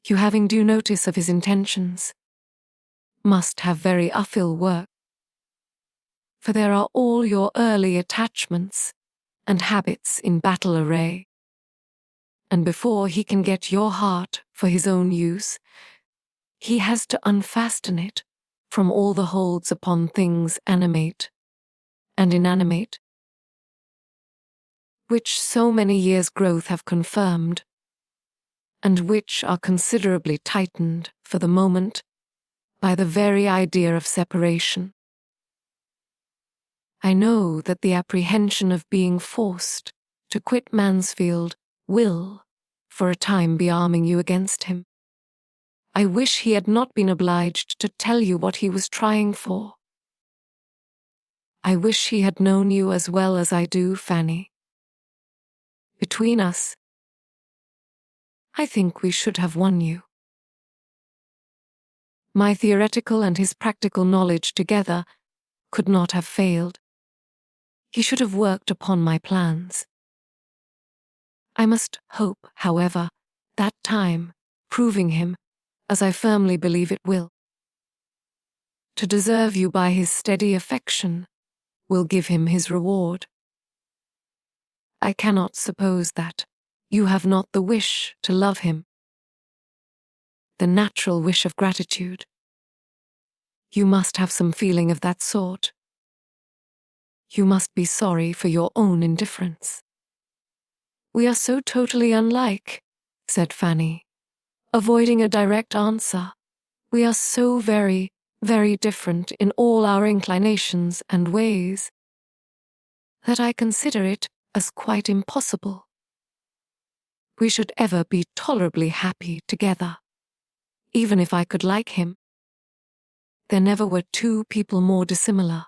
you having due notice of his intentions, must have very ill work. For there are all your early attachments and habits in battle array. And before he can get your heart for his own use, he has to unfasten it from all the holds upon things animate and inanimate, which so many years' growth have confirmed, and which are considerably tightened for the moment by the very idea of separation. I know that the apprehension of being forced to quit Mansfield will, for a time, be arming you against him. I wish he had not been obliged to tell you what he was trying for. I wish he had known you as well as I do, Fanny. Between us, I think we should have won you. My theoretical and his practical knowledge together could not have failed. He should have worked upon my plans. I must hope, however, that time, proving him, as I firmly believe it will, to deserve you by his steady affection, will give him his reward. I cannot suppose that you have not the wish to love him, the natural wish of gratitude. You must have some feeling of that sort. You must be sorry for your own indifference. We are so totally unlike, said Fanny, avoiding a direct answer. We are so very, very different in all our inclinations and ways, that I consider it as quite impossible we should ever be tolerably happy together, even if I could like him. There never were two people more dissimilar.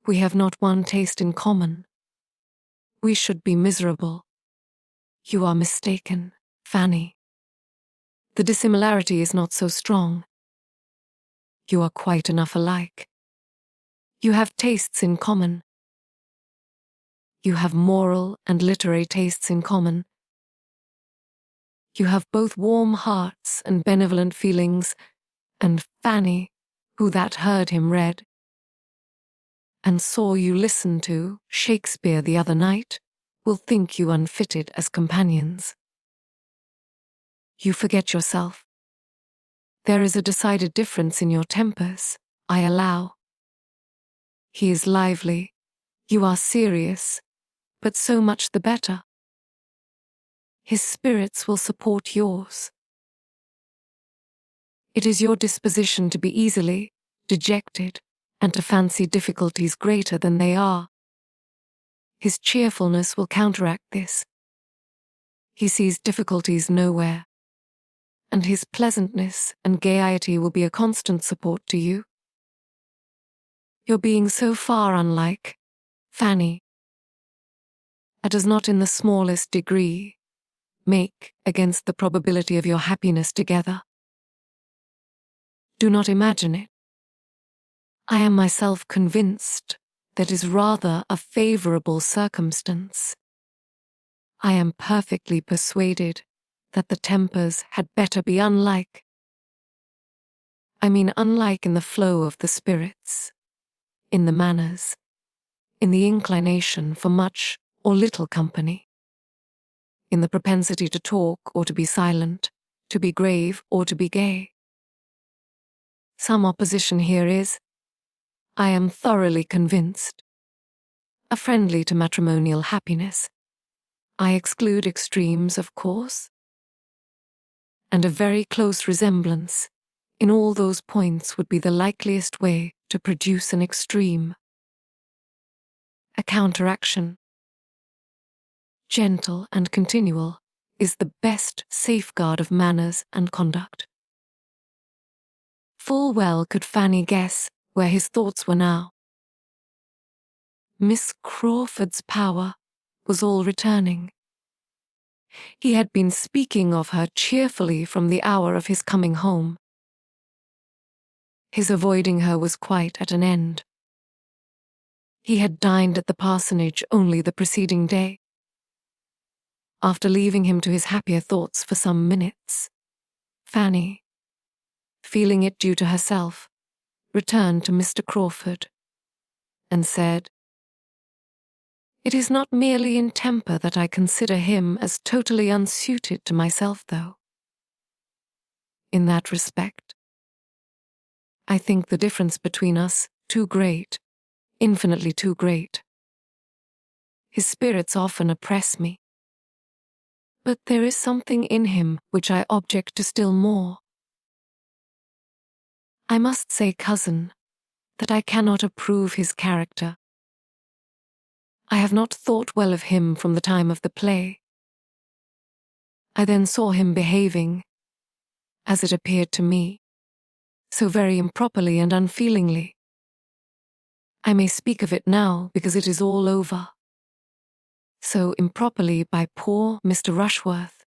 We have not one taste in common. We should be miserable. You are mistaken, Fanny. The dissimilarity is not so strong. You are quite enough alike. You have tastes in common. You have moral and literary tastes in common. You have both warm hearts and benevolent feelings, and Fanny, who that heard him read, and saw you listen to Shakespeare the other night, will think you unfitted as companions. You forget yourself. There is a decided difference in your tempers, I allow. He is lively, you are serious, but so much the better. His spirits will support yours. It is your disposition to be easily dejected and to fancy difficulties greater than they are. His cheerfulness will counteract this. He sees difficulties nowhere, and his pleasantness and gaiety will be a constant support to you. Your being so far unlike, Fanny, does not in the smallest degree make against the probability of your happiness together. Do not imagine it. I am myself convinced that is rather a favorable circumstance. I am perfectly persuaded that the tempers had better be unlike. I mean unlike in the flow of the spirits, in the manners, in the inclination for much or little company, in the propensity to talk or to be silent, to be grave or to be gay. Some opposition here is, I am thoroughly convinced, a friendly to matrimonial happiness. I exclude extremes, of course, and a very close resemblance in all those points would be the likeliest way to produce an extreme. A counteraction, gentle and continual, is the best safeguard of manners and conduct. Full well could Fanny guess where his thoughts were now. Miss Crawford's power was all returning. He had been speaking of her cheerfully from the hour of his coming home. His avoiding her was quite at an end. He had dined at the parsonage only the preceding day. After leaving him to his happier thoughts for some minutes, Fanny, feeling it due to herself, returned to Mr. Crawford and said, "It is not merely in temper that I consider him as totally unsuited to myself, though. In that respect, I think the difference between us too great, infinitely too great. His spirits often oppress me. But there is something in him which I object to still more. I must say, cousin, that I cannot approve his character. I have not thought well of him from the time of the play. I then saw him behaving, as it appeared to me, so very improperly and unfeelingly. I may speak of it now because it is all over. So improperly by poor Mr. Rushworth,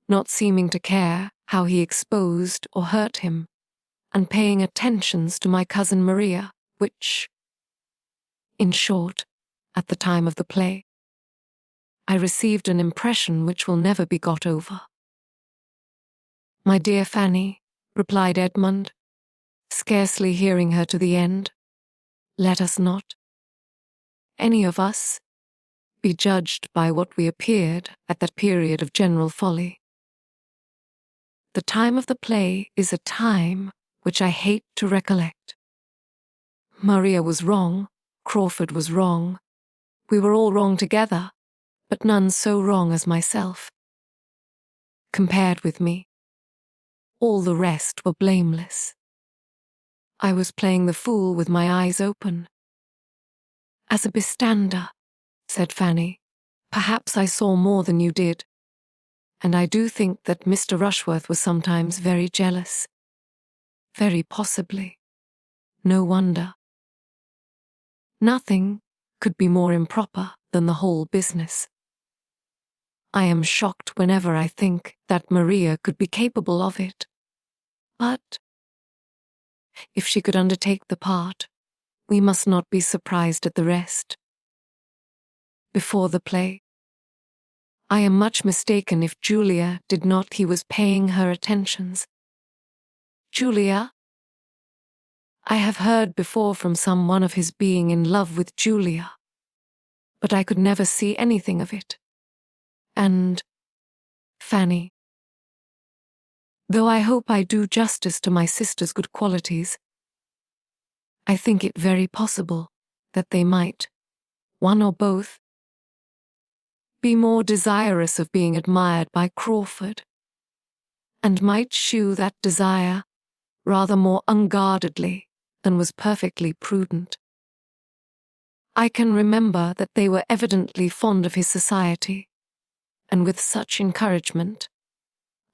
not seeming to care how he exposed or hurt him, and paying attentions to my cousin Maria, which, in short, at the time of the play, I received an impression which will never be got over." "My dear Fanny," replied Edmund, scarcely hearing her to the end, "let us not, any of us, be judged by what we appeared at that period of general folly. The time of the play is a time which I hate to recollect. Maria was wrong, Crawford was wrong, we were all wrong together, but none so wrong as myself. Compared with me, all the rest were blameless. I was playing the fool with my eyes open. As a bystander, said Fanny, perhaps I saw more than you did, and I do think that Mr. Rushworth was sometimes very jealous. Very possibly. No wonder. Nothing could be more improper than the whole business. I am shocked whenever I think that Maria could be capable of it. But if she could undertake the part, we must not be surprised at the rest. Before the play, I am much mistaken if Julia did not he was paying her attentions. Julia? I have heard before from some one of his being in love with Julia, but I could never see anything of it. And, Fanny, though I hope I do justice to my sister's good qualities, I think it very possible that they might, one or both, be more desirous of being admired by Crawford, and might shew that desire rather more unguardedly than was perfectly prudent. I can remember that they were evidently fond of his society, and with such encouragement,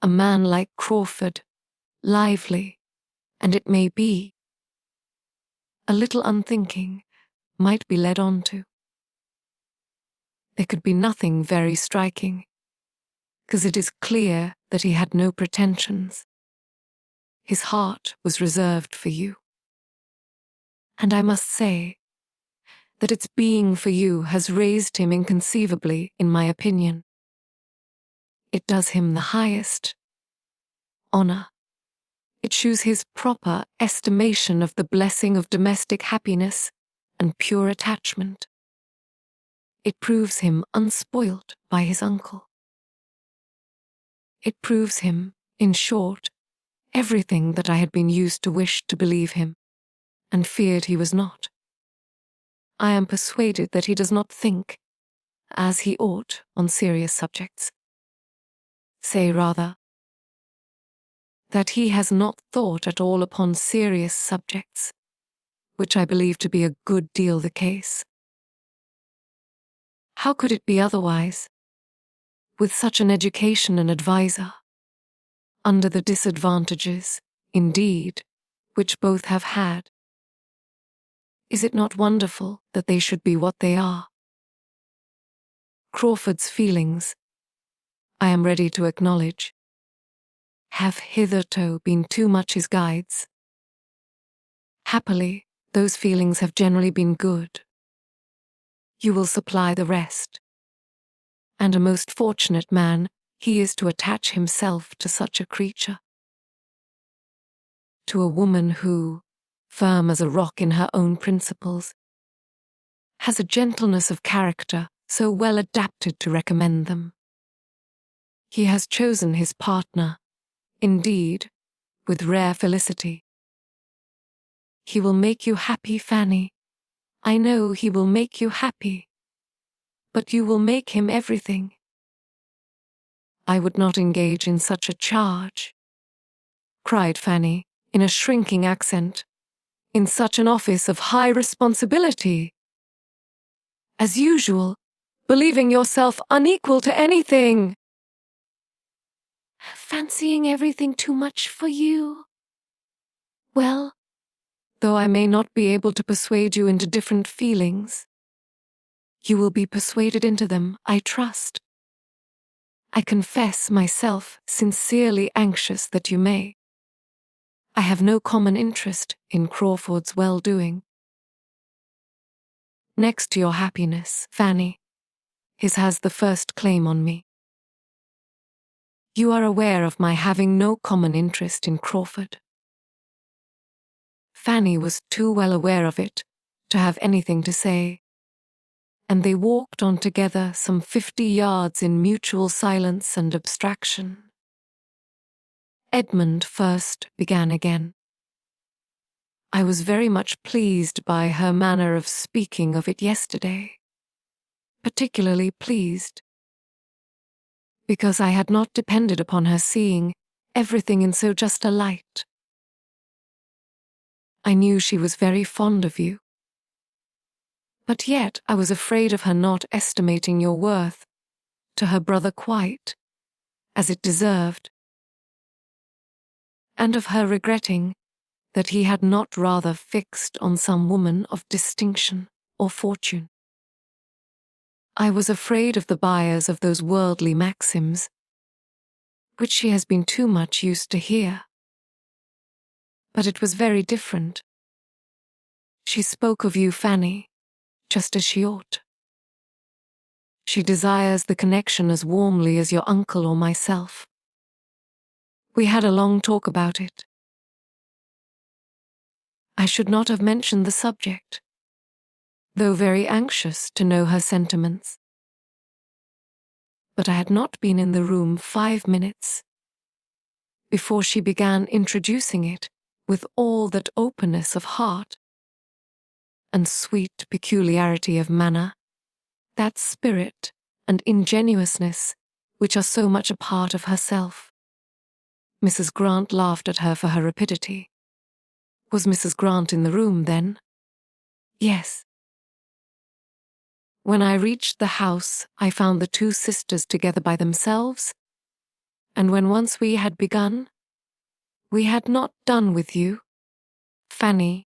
a man like Crawford, lively, and it may be, a little unthinking, might be led on to. There could be nothing very striking 'cause it is clear that he had no pretensions. His heart was reserved for you. And I must say that its being for you has raised him inconceivably, in my opinion. It does him the highest honor. It shews his proper estimation of the blessing of domestic happiness and pure attachment. It proves him unspoilt by his uncle. It proves him, in short, everything that I had been used to wish to believe him, and feared he was not. I am persuaded that he does not think, as he ought, on serious subjects. Say rather, that he has not thought at all upon serious subjects, which I believe to be a good deal the case. How could it be otherwise, with such an education and adviser, under the disadvantages, indeed, which both have had? Is it not wonderful that they should be what they are? Crawford's feelings, I am ready to acknowledge, have hitherto been too much his guides. Happily, those feelings have generally been good. You will supply the rest. And a most fortunate man he is to attach himself to such a creature. To a woman who, firm as a rock in her own principles, has a gentleness of character so well adapted to recommend them. He has chosen his partner, indeed, with rare felicity. He will make you happy, Fanny. I know he will make you happy. But you will make him everything. I would not engage in such a charge, cried Fanny, in a shrinking accent, in such an office of high responsibility. As usual, believing yourself unequal to anything. Fancying everything too much for you. Well, though I may not be able to persuade you into different feelings, you will be persuaded into them, I trust. I confess myself sincerely anxious that you may. I have no common interest in Crawford's well-doing. Next to your happiness, Fanny, his has the first claim on me. You are aware of my having no common interest in Crawford. Fanny was too well aware of it to have anything to say, and they walked on together some 50 yards in mutual silence and abstraction. Edmund first began again. I was very much pleased by her manner of speaking of it yesterday. Particularly pleased, because I had not depended upon her seeing everything in so just a light. I knew she was very fond of you, but yet I was afraid of her not estimating your worth to her brother quite as it deserved, and of her regretting that he had not rather fixed on some woman of distinction or fortune. I was afraid of the bias of those worldly maxims, which she has been too much used to hear. But it was very different. She spoke of you, Fanny, just as she ought. She desires the connection as warmly as your uncle or myself. We had a long talk about it. I should not have mentioned the subject, though very anxious to know her sentiments. But I had not been in the room 5 minutes before she began introducing it with all that openness of heart and sweet peculiarity of manner, that spirit and ingenuousness which are so much a part of herself. Mrs. Grant laughed at her for her rapidity. Was Mrs. Grant in the room then? Yes. When I reached the house, I found the 2 sisters together by themselves, and when once we had begun, we had not done with you, Fanny,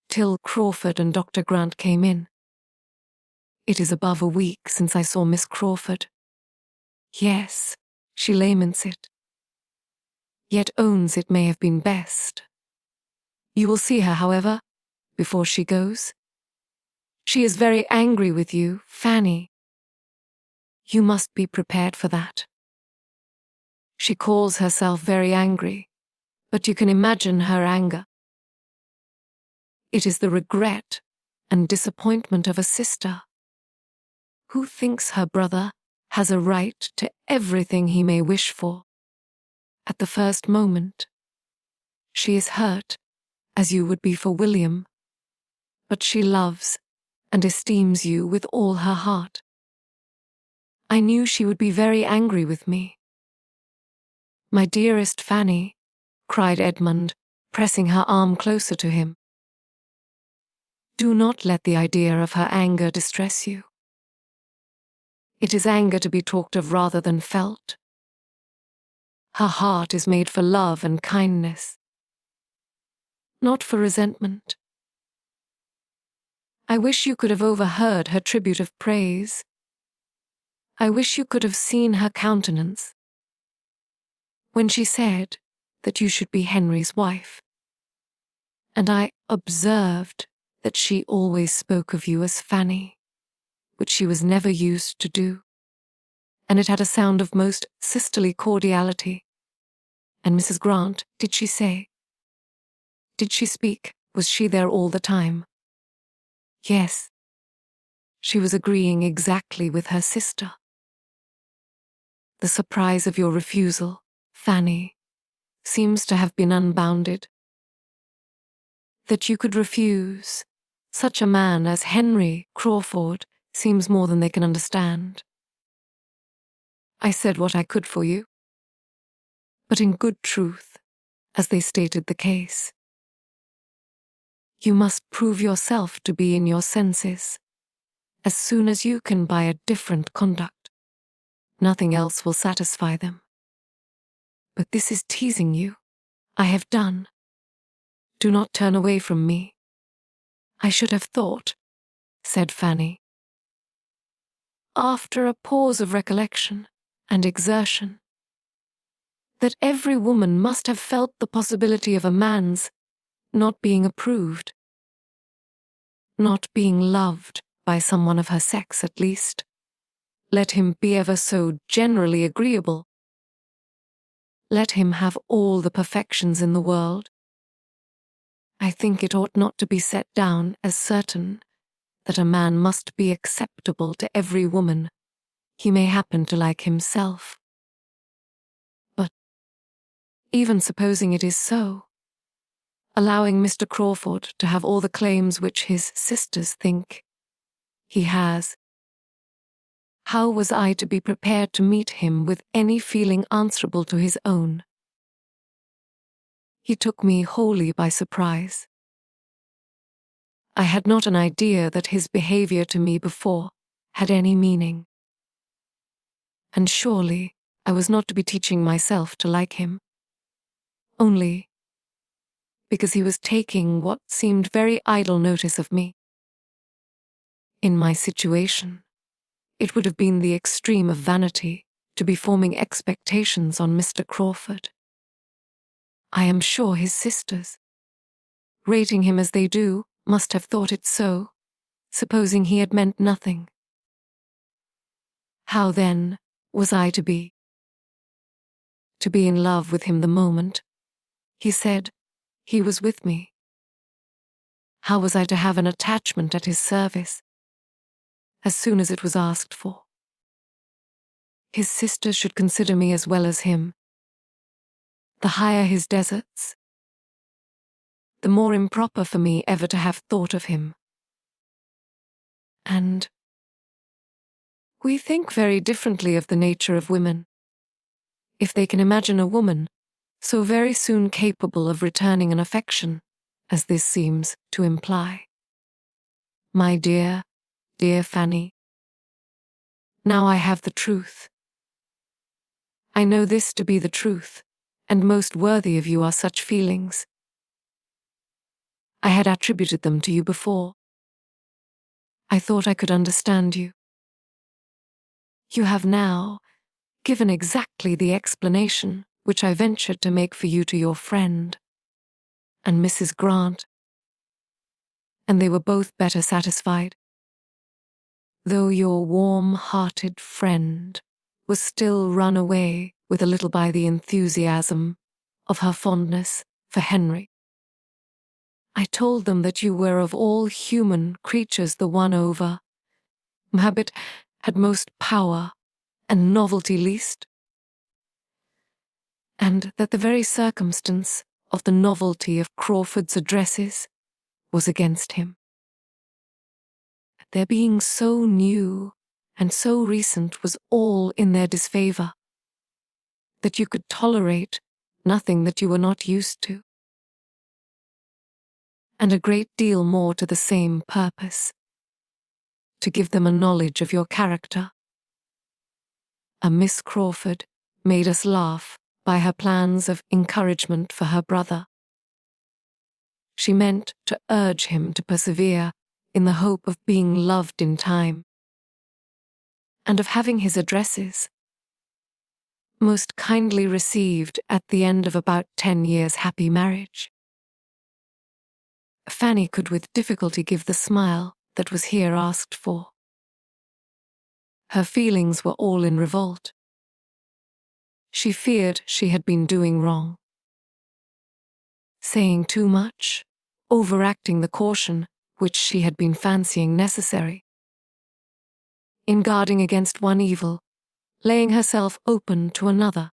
till Crawford and Dr. Grant came in. It is above a week since I saw Miss Crawford. Yes, She laments it, yet owns it may have been best. You will see her, however, before she goes. She is very angry with you, Fanny. You must be prepared for that. She calls herself very angry, but you can imagine her anger. It is the regret and disappointment of a sister who thinks her brother has a right to everything he may wish for. At the first moment, she is hurt, as you would be for William, but she loves and esteems you with all her heart. I knew she would be very angry with me. My dearest Fanny, cried Edmund, pressing her arm closer to him. Do not let the idea of her anger distress you. It is anger to be talked of rather than felt. Her heart is made for love and kindness, not for resentment. I wish you could have overheard her tribute of praise. I wish you could have seen her countenance when she said that you should be Henry's wife. And I observed that she always spoke of you as Fanny, which she was never used to do, and it had a sound of most sisterly cordiality. And Mrs. Grant, did she say? Did she speak? Was she there all the time? Yes. She was agreeing exactly with her sister. The surprise of your refusal, Fanny, seems to have been unbounded. That you could refuse such a man as Henry Crawford seems more than they can understand. I said what I could for you, but in good truth, as they stated the case. You must prove yourself to be in your senses as soon as you can by a different conduct. Nothing else will satisfy them. But this is teasing you. I have done. Do not turn away from me. I should have thought, said Fanny, after a pause of recollection and exertion, that every woman must have felt the possibility of a man's not being approved, not being loved by someone of her sex at least, let him be ever so generally agreeable. Let him have all the perfections in the world. I think it ought not to be set down as certain that a man must be acceptable to every woman he may happen to like himself. But, even supposing it is so, allowing Mr. Crawford to have all the claims which his sisters think he has, how was I to be prepared to meet him with any feeling answerable to his own? He took me wholly by surprise. I had not an idea that his behavior to me before had any meaning. And surely I was not to be teaching myself to like him, only because he was taking what seemed very idle notice of me. In my situation, it would have been the extreme of vanity to be forming expectations on Mr. Crawford. I am sure his sisters, rating him as they do, must have thought it so, supposing he had meant nothing. How then was I to be? To be in love with him the moment he said he was with me? How was I to have an attachment at his service as soon as it was asked for? His sisters should consider me as well as him. The higher his deserts, the more improper for me ever to have thought of him. And we think very differently of the nature of women. If they can imagine a woman so very soon capable of returning an affection, as this seems to imply. My dear, dear Fanny, now I have the truth. I know this to be the truth, and most worthy of you are such feelings. I had attributed them to you before. I thought I could understand you. You have now, given exactly the explanation which I ventured to make for you to your friend and Mrs. Grant, and they were both better satisfied, though your warm-hearted friend was still run away with a little by the enthusiasm of her fondness for Henry. I told them that you were of all human creatures the one over habit had most power and novelty least, and that the very circumstance of the novelty of Crawford's addresses was against him. Their being so new and so recent was all in their disfavor, that you could tolerate nothing that you were not used to, and a great deal more to the same purpose, to give them a knowledge of your character. A Miss Crawford made us laugh by her plans of encouragement for her brother. She meant to urge him to persevere in the hope of being loved in time, and of having his addresses most kindly received at the end of about 10 years' happy marriage. Fanny could with difficulty give the smile that was here asked for. Her feelings were all in revolt. She feared she had been doing wrong, saying too much, overacting the caution which she had been fancying necessary. In guarding against one evil, laying herself open to another.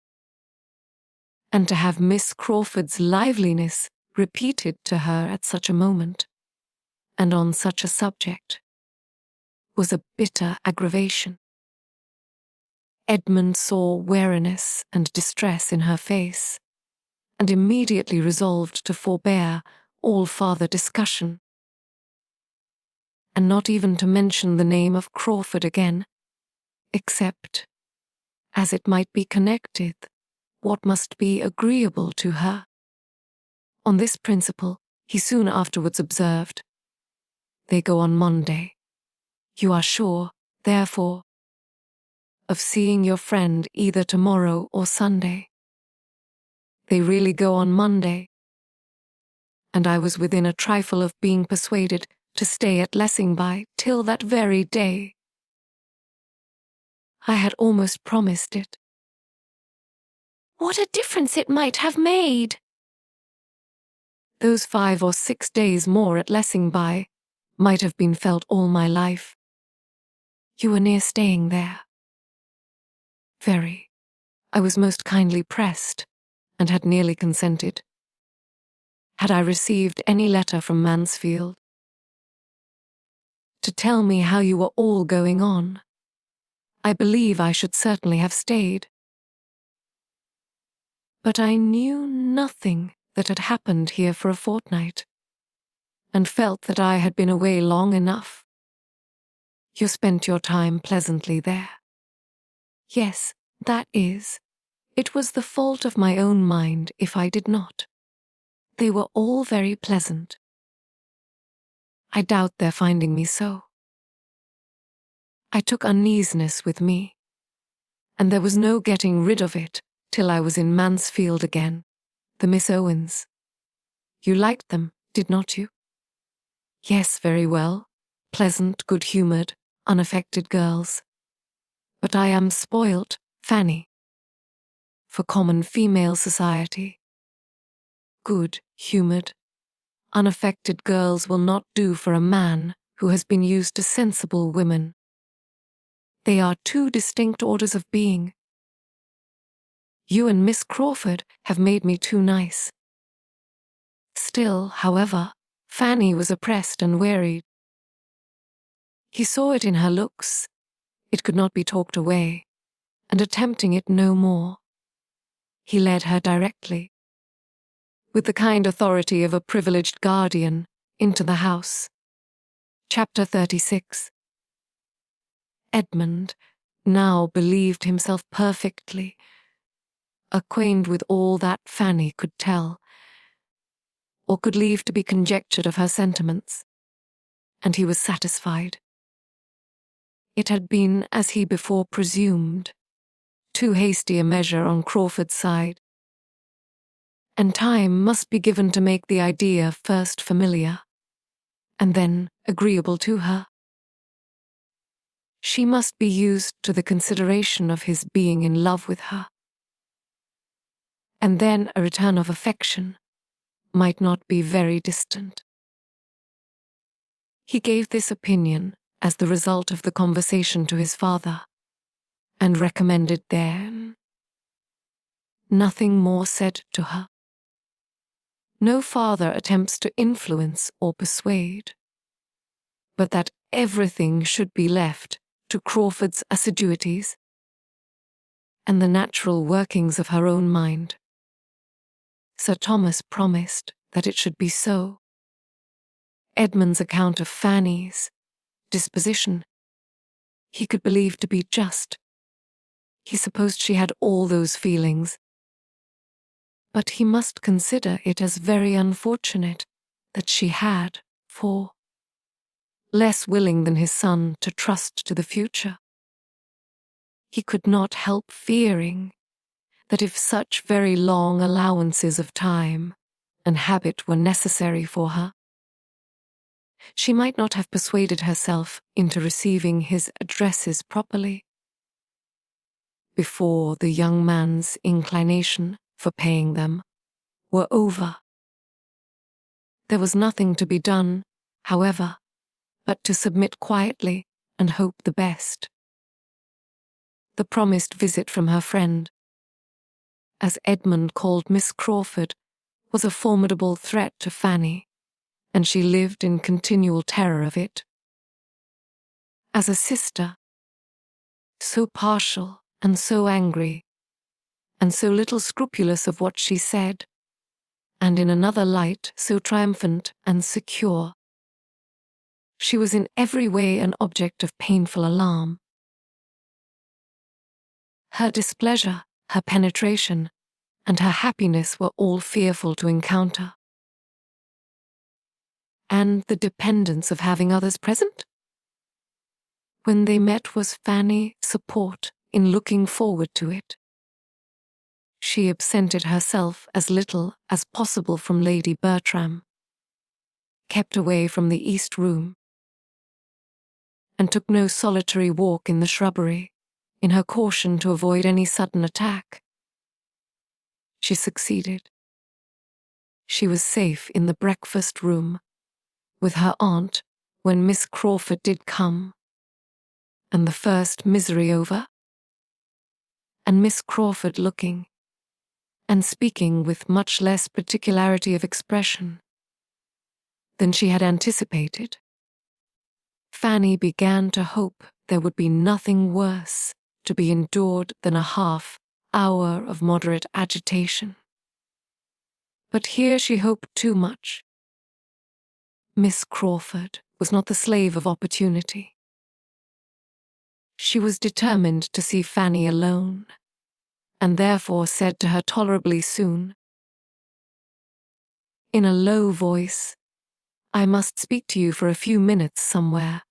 And to have Miss Crawford's liveliness repeated to her at such a moment, and on such a subject, was a bitter aggravation. Edmund saw weariness and distress in her face, and immediately resolved to forbear all farther discussion, and not even to mention the name of Crawford again, except as it might be connected what must be agreeable to her. On this principle, he soon afterwards observed, "They go on Monday. You are sure, therefore, of seeing your friend either tomorrow or Sunday." They really go on Monday, and I was within a trifle of being persuaded to stay at Lessingby till that very day. I had almost promised it. What a difference it might have made! Those 5 or 6 days more at Lessingby might have been felt all my life. You were near staying there. Very. I was most kindly pressed, and had nearly consented. Had I received any letter from Mansfield to tell me how you were all going on, I believe I should certainly have stayed. But I knew nothing that had happened here for a fortnight, and felt that I had been away long enough. You spent your time pleasantly there. Yes, that is, it was the fault of my own mind if I did not. They were all very pleasant. I doubt their finding me so. I took uneasiness with me, and there was no getting rid of it till I was in Mansfield again, the Miss Owens. You liked them, did not you? Yes, very well. Pleasant, good-humoured, unaffected girls. But I am spoilt, Fanny, for common female society. Good-humoured, unaffected girls will not do for a man who has been used to sensible women. They are 2 distinct orders of being. You and Miss Crawford have made me too nice. Still, however, Fanny was oppressed and wearied. He saw it in her looks. It could not be talked away, and attempting it no more, he led her directly, with the kind authority of a privileged guardian, into the house. Chapter 36. Edmund now believed himself perfectly acquainted with all that Fanny could tell, or could leave to be conjectured of her sentiments, and he was satisfied. It had been as he before presumed. too hasty a measure on Crawford's side, and time must be given to make the idea first familiar, and then agreeable to her. She must be used to the consideration of his being in love with her, and then a return of affection might not be very distant. He gave this opinion as the result of the conversation to his father, and recommended there nothing more said to her. No farther attempts to influence or persuade, but that everything should be left to Crawford's assiduities and the natural workings of her own mind. Sir Thomas promised that it should be so. Edmund's account of Fanny's disposition he could believe to be just. He supposed she had all those feelings, but he must consider it as very unfortunate that she had, for, less willing than his son to trust to the future, he could not help fearing that if such very long allowances of time and habit were necessary for her, she might not have persuaded herself into receiving his addresses properly before the young man's inclination for paying them were over. There was nothing to be done, however, but to submit quietly and hope the best. The promised visit from her friend, as Edmund called Miss Crawford, was a formidable threat to Fanny, and she lived in continual terror of it. As a sister, so partial and so angry, and so little scrupulous of what she said, and in another light so triumphant and secure, she was in every way an object of painful alarm. Her displeasure, her penetration, and her happiness were all fearful to encounter. And the dependence of having others present? When they met was Fanny support in looking forward to it. She absented herself as little as possible from Lady Bertram, kept away from the east room, and took no solitary walk in the shrubbery, in her caution to avoid any sudden attack. She succeeded. She was safe in the breakfast room, with her aunt, when Miss Crawford did come, and the first misery over, and Miss Crawford looking, and speaking with much less particularity of expression than she had anticipated, Fanny began to hope there would be nothing worse to be endured than a half-hour of moderate agitation. But here she hoped too much. Miss Crawford was not the slave of opportunity. She was determined to see Fanny alone, and therefore said to her tolerably soon, in a low voice, "I must speak to you for a few minutes somewhere,"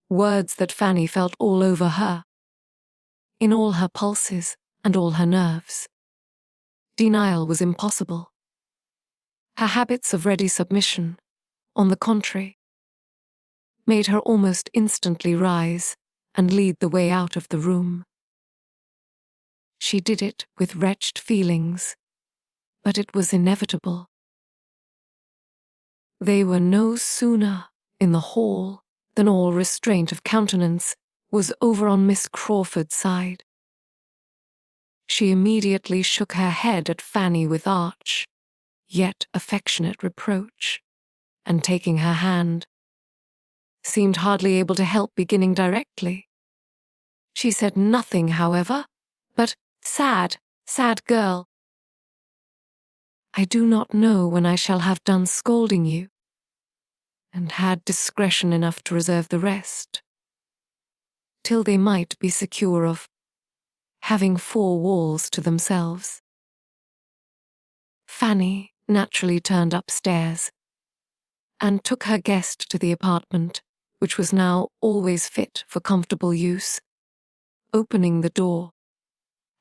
words that Fanny felt all over her, in all her pulses and all her nerves. Denial was impossible. Her habits of ready submission, on the contrary, made her almost instantly rise and lead the way out of the room. She did it with wretched feelings, but it was inevitable. They were no sooner in the hall than all restraint of countenance was over on Miss Crawford's side. She immediately shook her head at Fanny with arch, yet affectionate reproach, and taking her hand, seemed hardly able to help beginning directly. She said nothing, however, but, "Sad, sad girl. I do not know when I shall have done scolding you," and had discretion enough to reserve the rest, till they might be secure of having four walls to themselves. Fanny naturally turned upstairs, and took her guest to the apartment, which was now always fit for comfortable use, opening the door,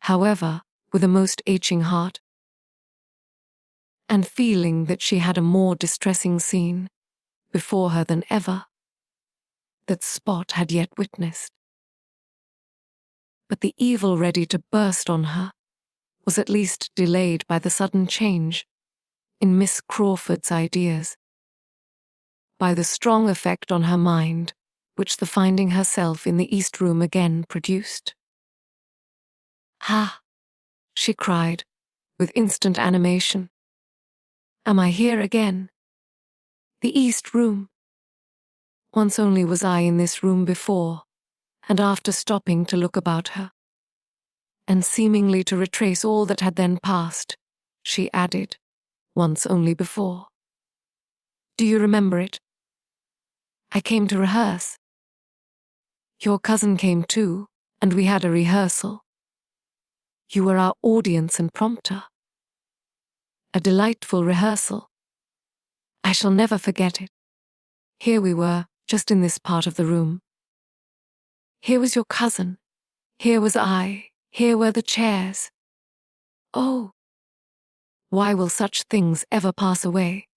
however, with a most aching heart, and feeling that she had a more distressing scene before her than ever that Spot had yet witnessed. But the evil ready to burst on her was at least delayed by the sudden change in Miss Crawford's ideas, by the strong effect on her mind which the finding herself in the East Room again produced. "Ah!" she cried, with instant animation. "Am I here again? The East Room. Once only was I in this room before, and after stopping to look about her, and seemingly to retrace all that had then passed, she added, once only before. Do you remember it? I came to rehearse. Your cousin came too, and we had a rehearsal. You were our audience and prompter. A delightful rehearsal. I shall never forget it. Here we were, just in this part of the room. Here was your cousin. Here was I. Here were the chairs. Oh, why will such things ever pass away?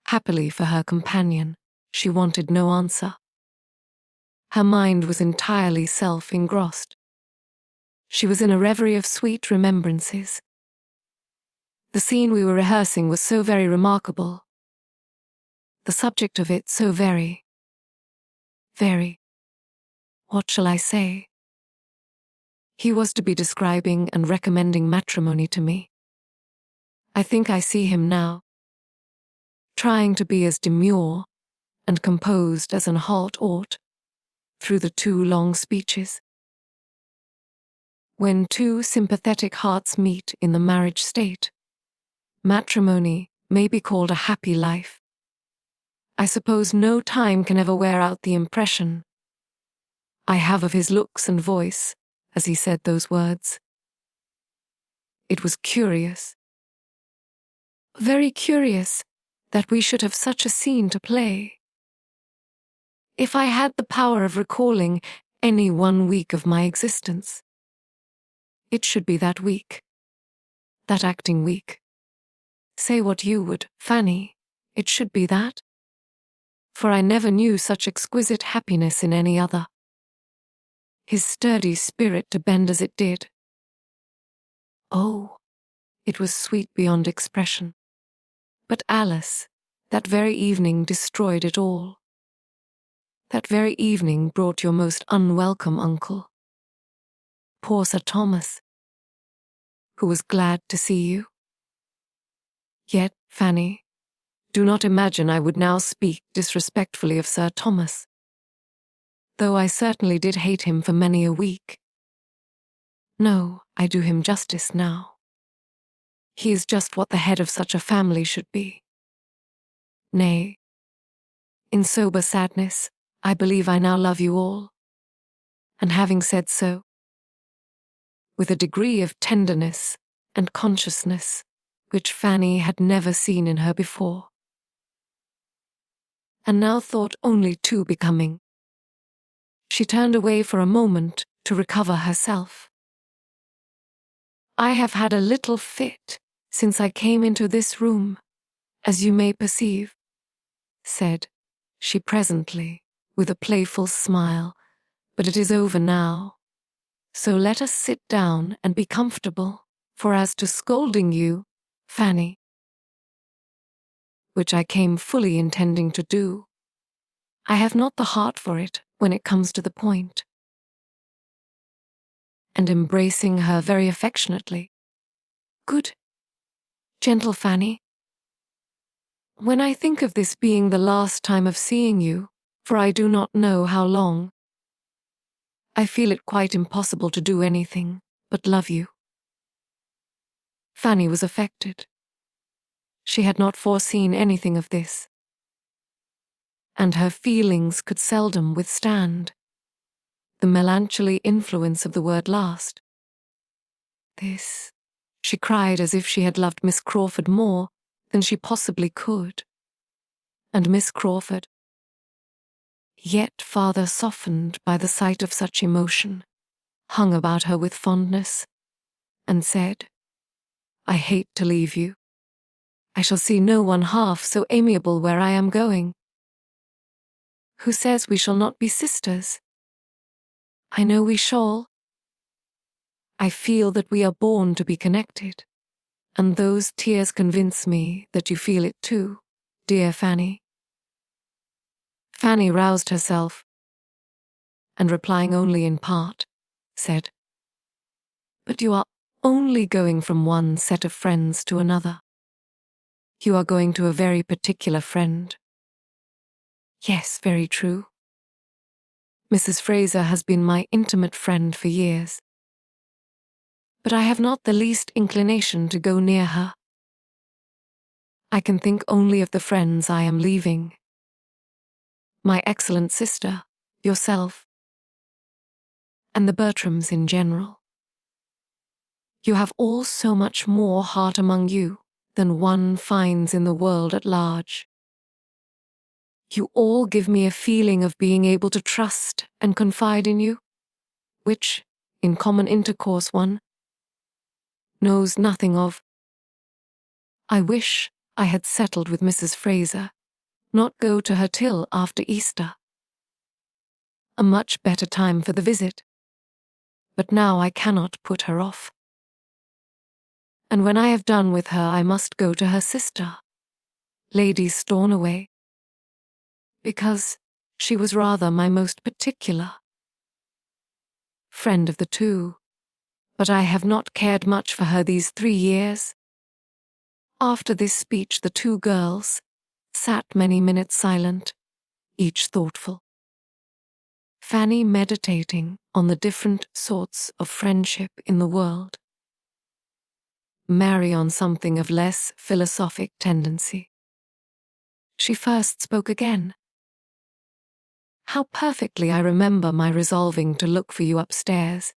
Happily for her companion, she wanted no answer. Her mind was entirely self-engrossed. She was in a reverie of sweet remembrances. The scene we were rehearsing was so very remarkable. The subject of it so very, what shall I say? He was to be describing and recommending matrimony to me. I think I see him now, trying to be as demure and composed as an halt ought, through the 2 long speeches. When 2 sympathetic hearts meet in the marriage state, matrimony may be called a happy life. I suppose no time can ever wear out the impression I have of his looks and voice as he said those words. It was curious, very curious, that we should have such a scene to play. If I had the power of recalling any 1 week of my existence, it should be that week, that acting week. Say what you would, Fanny, it should be that. For I never knew such exquisite happiness in any other. His sturdy spirit to bend as it did. Oh, it was sweet beyond expression. But Alice, that very evening destroyed it all. That very evening brought your most unwelcome uncle. Poor Sir Thomas, who was glad to see you. Yet, Fanny, do not imagine I would now speak disrespectfully of Sir Thomas, though I certainly did hate him for many a week. No, I do him justice now. He is just what the head of such a family should be. Nay, in sober sadness, I believe I now love you all. And having said so, with a degree of tenderness and consciousness which Fanny had never seen in her before, and now thought only too becoming, she turned away for a moment to recover herself. I have had a little fit since I came into this room, as you may perceive, said she presently, with a playful smile, but it is over now. So let us sit down and be comfortable, for as to scolding you, Fanny, which I came fully intending to do, I have not the heart for it when it comes to the point. And embracing her very affectionately, good, gentle Fanny, when I think of this being the last time of seeing you, for I do not know how long, I feel it quite impossible to do anything but love you. Fanny was affected. She had not foreseen anything of this, and her feelings could seldom withstand the melancholy influence of the word last. This, she cried as if she had loved Miss Crawford more than she possibly could, and Miss Crawford, yet farther softened by the sight of such emotion, hung about her with fondness, and said, "I hate to leave you. I shall see no one half so amiable where I am going." "Who says we shall not be sisters? I know we shall. I feel that we are born to be connected, and those tears convince me that you feel it too, dear Fanny." Fanny roused herself, and replying only in part, said, "But you are only going from one set of friends to another. You are going to a very particular friend." "Yes, very true. Mrs. Fraser has been my intimate friend for years. But I have not the least inclination to go near her. I can think only of the friends I am leaving. My excellent sister, yourself, and the Bertrams in general. You have all so much more heart among you than one finds in the world at large. You all give me a feeling of being able to trust and confide in you, which, in common intercourse, one knows nothing of. I wish I had settled with Mrs. Fraser, not go to her till after Easter. A much better time for the visit. But now I cannot put her off. And when I have done with her, I must go to her sister, Lady Stornoway, because she was rather my most particular friend of the two, but I have not cared much for her these 3 years. After this speech, the two girls sat many minutes silent, each thoughtful. Fanny meditating on the different sorts of friendship in the world. Mary on something of less philosophic tendency. She first spoke again. "How perfectly I remember my resolving to look for you upstairs,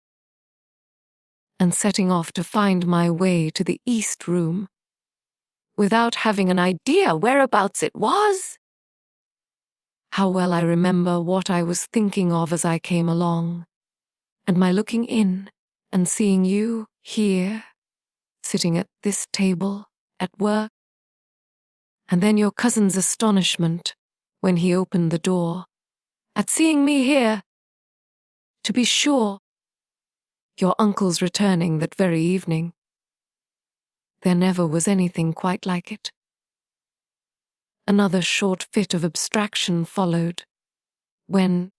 and setting off to find my way to the East Room, without having an idea whereabouts it was. How well I remember what I was thinking of as I came along, and my looking in and seeing you here, sitting at this table, at work, and then your cousin's astonishment when he opened the door, at seeing me here. To be sure, your uncle's returning that very evening. There never was anything quite like it." Another short fit of abstraction followed, when,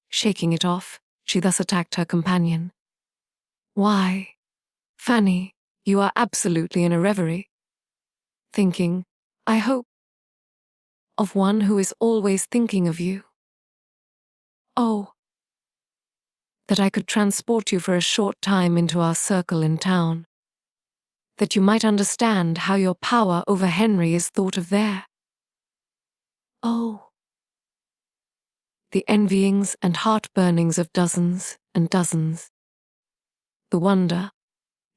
shaking it off, she thus attacked her companion. "Why, Fanny, you are absolutely in a reverie. Thinking, I hope, of one who is always thinking of you. Oh, that I could transport you for a short time into our circle in town, that you might understand how your power over Henry is thought of there. Oh, the envyings and heart-burnings of dozens and dozens. The wonder,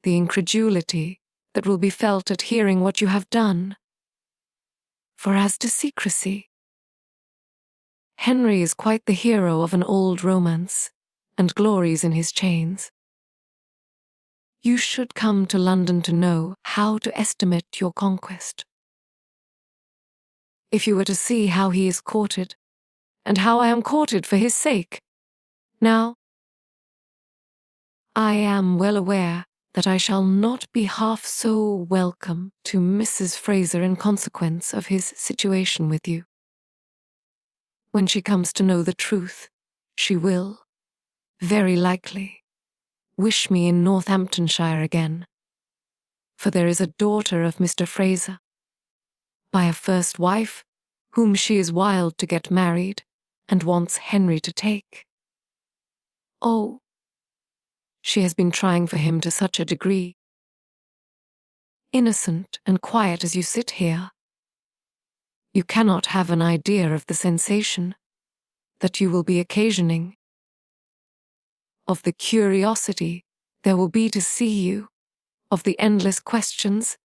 the incredulity that will be felt at hearing what you have done. For as to secrecy, Henry is quite the hero of an old romance, and glories in his chains. You should come to London to know how to estimate your conquest. If you were to see how he is courted, and how I am courted for his sake. Now, I am well aware that I shall not be half so welcome to Mrs. Fraser in consequence of his situation with you. When she comes to know the truth, she will, very likely, wish me in Northamptonshire again, for there is a daughter of Mr. Fraser, by a first wife, whom she is wild to get married, and wants Henry to take. Oh, she has been trying for him to such a degree. Innocent and quiet as you sit here, you cannot have an idea of the sensation that you will be occasioning, of the curiosity there will be to see you, of the endless questions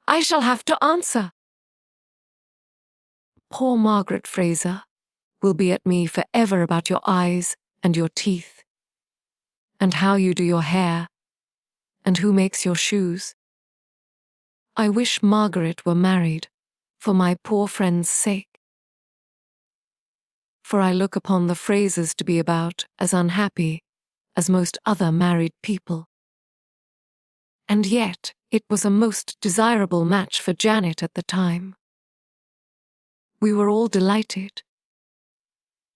I shall have to answer. Poor Margaret Fraser will be at me forever about your eyes and your teeth. and how you do your hair, and who makes your shoes. I wish Margaret were married, for my poor friend's sake. For I look upon the Frasers to be about as unhappy as most other married people. And yet it was a most desirable match for Janet at the time. We were all delighted.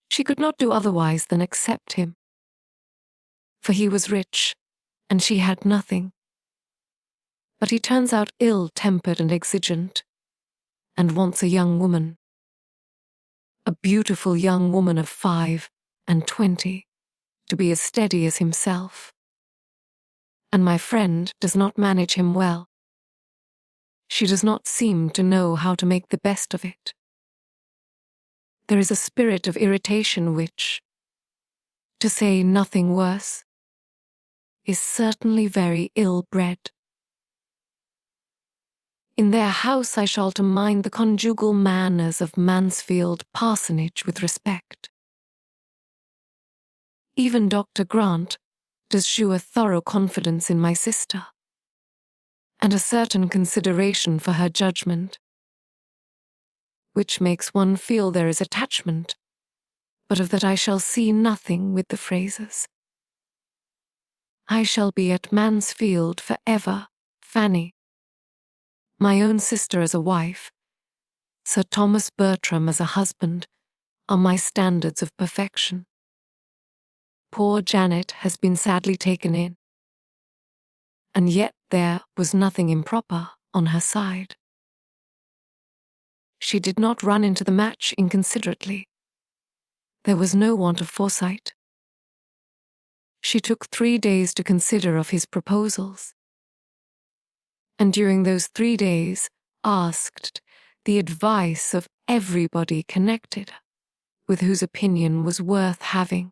She could not do otherwise than accept him. For he was rich, and she had nothing. But he turns out ill-tempered and exigent, and wants a young woman. A beautiful young woman of 25, to be as steady as himself. And my friend does not manage him well. She does not seem to know how to make the best of it. There is a spirit of irritation which, to say nothing worse, is certainly very ill-bred. In their house I shall to mind the conjugal manners of Mansfield parsonage with respect. Even Dr. Grant does shew a thorough confidence in my sister, and a certain consideration for her judgment, which makes one feel there is attachment, but of that I shall see nothing with the Frasers. I shall be at Mansfield for ever, Fanny. My own sister as a wife, Sir Thomas Bertram as a husband, are my standards of perfection. Poor Janet has been sadly taken in, and yet there was nothing improper on her side. She did not run into the match inconsiderately. There was no want of foresight. She took 3 days to consider of his proposals, and during those 3 days asked the advice of everybody connected with whose opinion was worth having,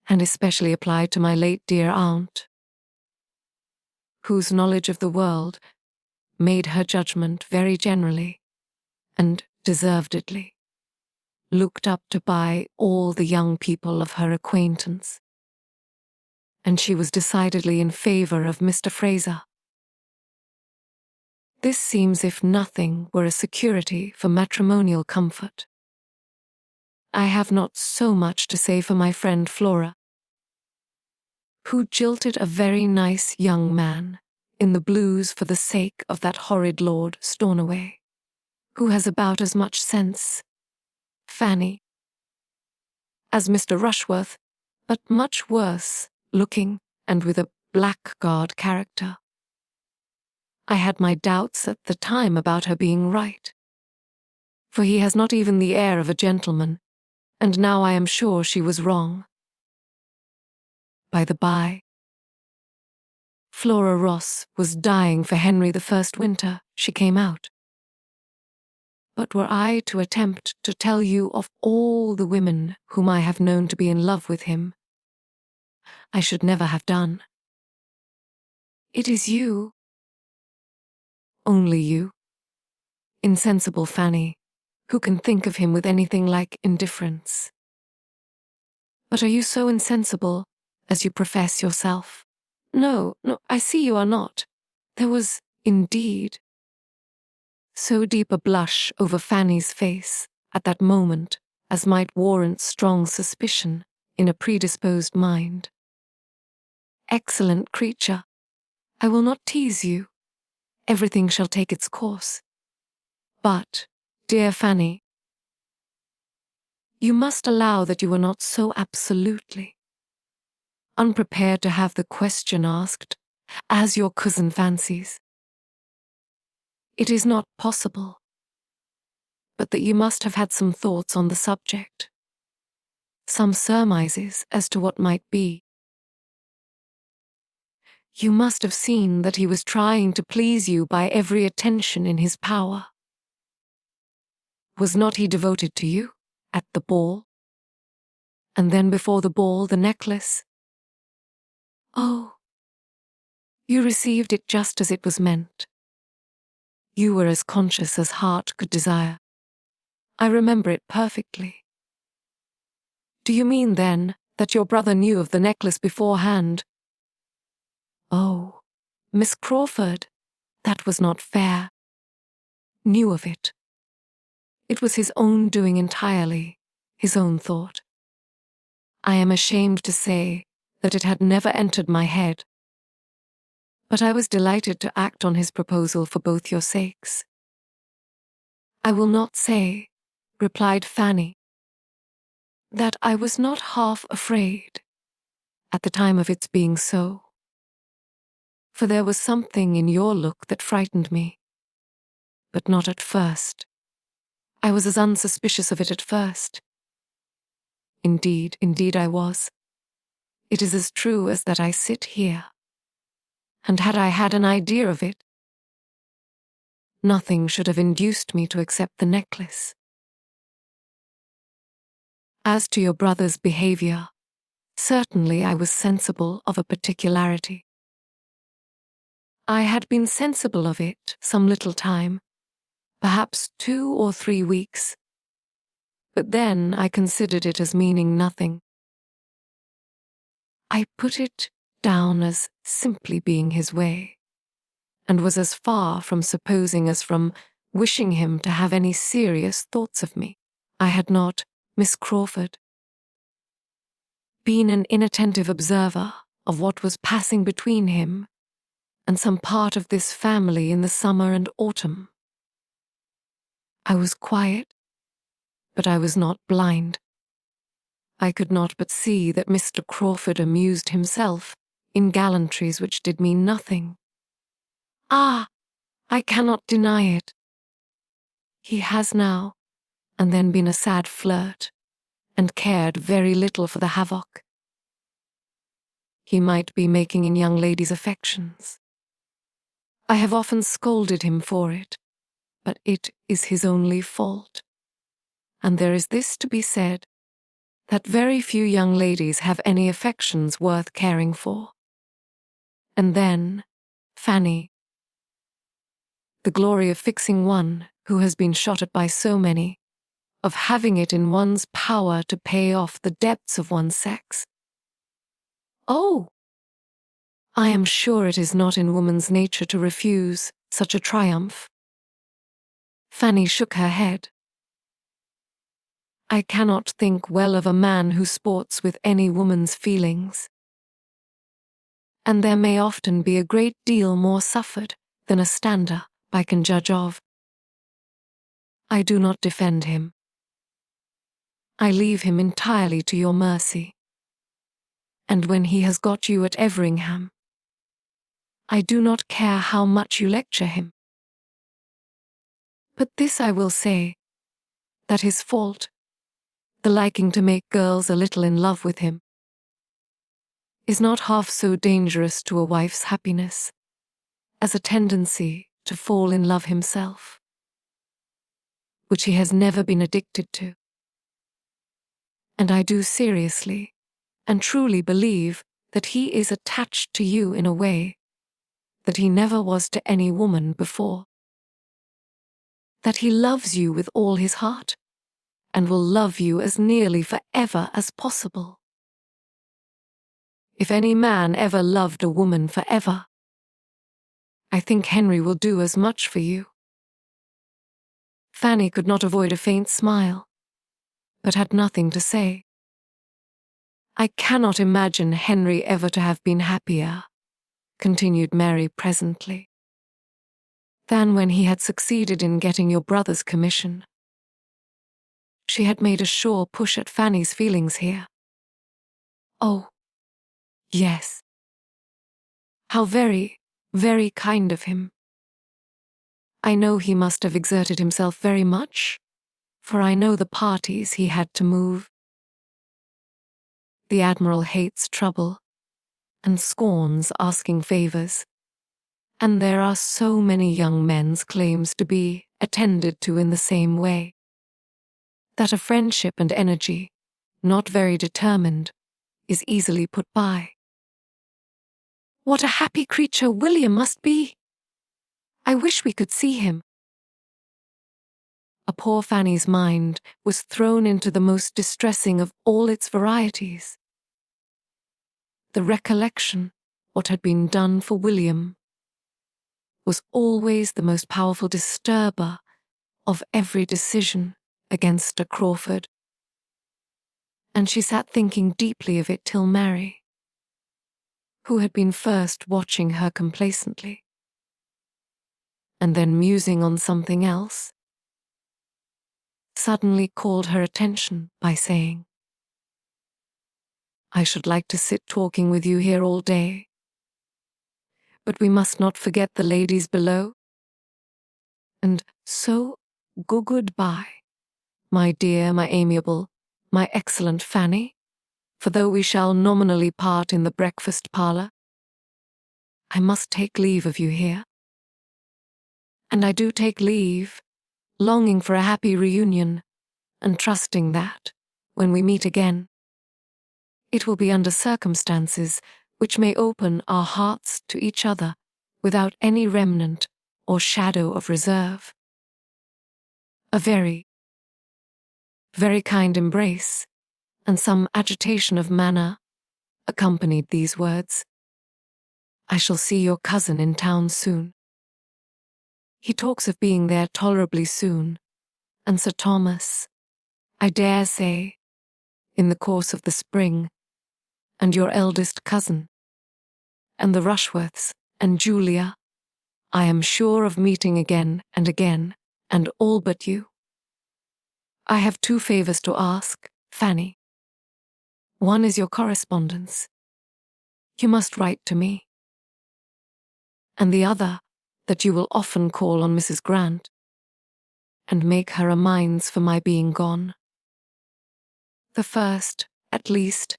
and especially applied to my late dear aunt, whose knowledge of the world made her judgment very generally, and deservedly, looked up to by all the young people of her acquaintance, and she was decidedly in favour of Mr. Fraser. This seems if nothing were a security for matrimonial comfort. I have not so much to say for my friend Flora, who jilted a very nice young man in the blues for the sake of that horrid Lord Stornoway, who has about as much sense, Fanny, as Mr. Rushworth, but much worse looking and with a blackguard character. I had my doubts at the time about her being right, for he has not even the air of a gentleman, and now I am sure she was wrong. By the by, Flora Ross was dying for Henry the first winter she came out. But were I to attempt to tell you of all the women whom I have known to be in love with him, I should never have done. It is you, only you, insensible Fanny, who can think of him with anything like indifference. But are you so insensible as you profess yourself? No, I see you are not. There was, indeed, so deep a blush over Fanny's face at that moment as might warrant strong suspicion in a predisposed mind. Excellent creature, I will not tease you. Everything shall take its course. But, dear Fanny, you must allow that you were not so absolutely unprepared to have the question asked, as your cousin fancies. It is not possible, but that you must have had some thoughts on the subject, some surmises as to what might be. You must have seen that he was trying to please you by every attention in his power. Was not he devoted to you at the ball? And then before the ball the necklace? Oh, you received it just as it was meant. You were as conscious as heart could desire. I remember it perfectly. Do you mean, then, that your brother knew of the necklace beforehand. Oh, Miss Crawford, that was not fair. Knew of it. It was his own doing entirely, his own thought. I am ashamed to say that it had never entered my head. But I was delighted to act on his proposal for both your sakes. I will not say, replied Fanny, that I was not half afraid at the time of its being so. For there was something in your look that frightened me, but not at first. I was as unsuspicious of it at first. Indeed, indeed I was. It is as true as that I sit here. And had I had an idea of it, nothing should have induced me to accept the necklace. As to your brother's behavior, certainly I was sensible of a particularity. I had been sensible of it some little time, perhaps 2 or 3 weeks, but then I considered it as meaning nothing. I put it down as simply being his way, and was as far from supposing as from wishing him to have any serious thoughts of me. I had not, Miss Crawford, been an inattentive observer of what was passing between him and some part of this family in the summer and autumn. I was quiet, but I was not blind. I could not but see that Mr. Crawford amused himself in gallantries which did me nothing. Ah, I cannot deny it. He has now and then been a sad flirt, and cared very little for the havoc he might be making in young ladies' affections. I have often scolded him for it, but it is his only fault. And there is this to be said, that very few young ladies have any affections worth caring for. And then, Fanny, the glory of fixing one who has been shot at by so many, of having it in one's power to pay off the debts of one's sex. Oh! I am sure it is not in woman's nature to refuse such a triumph. Fanny shook her head. I cannot think well of a man who sports with any woman's feelings. And there may often be a great deal more suffered than a stander I can judge of. I do not defend him. I leave him entirely to your mercy. And when he has got you at Everingham, I do not care how much you lecture him. But this I will say, that his fault, the liking to make girls a little in love with him, is not half so dangerous to a wife's happiness as a tendency to fall in love himself, which he has never been addicted to. And I do seriously and truly believe that he is attached to you in a way that he never was to any woman before. That he loves you with all his heart, and will love you as nearly forever as possible. If any man ever loved a woman forever, I think Henry will do as much for you. Fanny could not avoid a faint smile, but had nothing to say. I cannot imagine Henry ever to have been happier, continued Mary presently, than when he had succeeded in getting your brother's commission. She had made a sure push at Fanny's feelings here. Oh, yes. How very, very kind of him. I know he must have exerted himself very much, for I know the parties he had to move. The Admiral hates trouble, and scorns asking favours, and there are so many young men's claims to be attended to in the same way, that a friendship and energy, not very determined, is easily put by. What a happy creature William must be! I wish we could see him. A poor Fanny's mind was thrown into the most distressing of all its varieties. the recollection, what had been done for William, was always the most powerful disturber of every decision against a Crawford. And she sat thinking deeply of it till Mary, who had been first watching her complacently, and then musing on something else, suddenly called her attention by saying, "I should like to sit talking with you here all day, but we must not forget the ladies below. And so, goodbye, my dear, my amiable, my excellent Fanny, for though we shall nominally part in the breakfast parlour, I must take leave of you here. And I do take leave, longing for a happy reunion, and trusting that, when we meet again, it will be under circumstances which may open our hearts to each other without any remnant or shadow of reserve." A very, very kind embrace, and some agitation of manner, accompanied these words. "I shall see your cousin in town soon. He talks of being there tolerably soon, and Sir Thomas, I dare say, in the course of the spring, and your eldest cousin, and the Rushworths, and Julia, I am sure of meeting again, and all but you. I have 2 favours to ask, Fanny. One is your correspondence. You must write to me. And the other, that you will often call on Mrs. Grant, and make her amends for my being gone. The first, at least,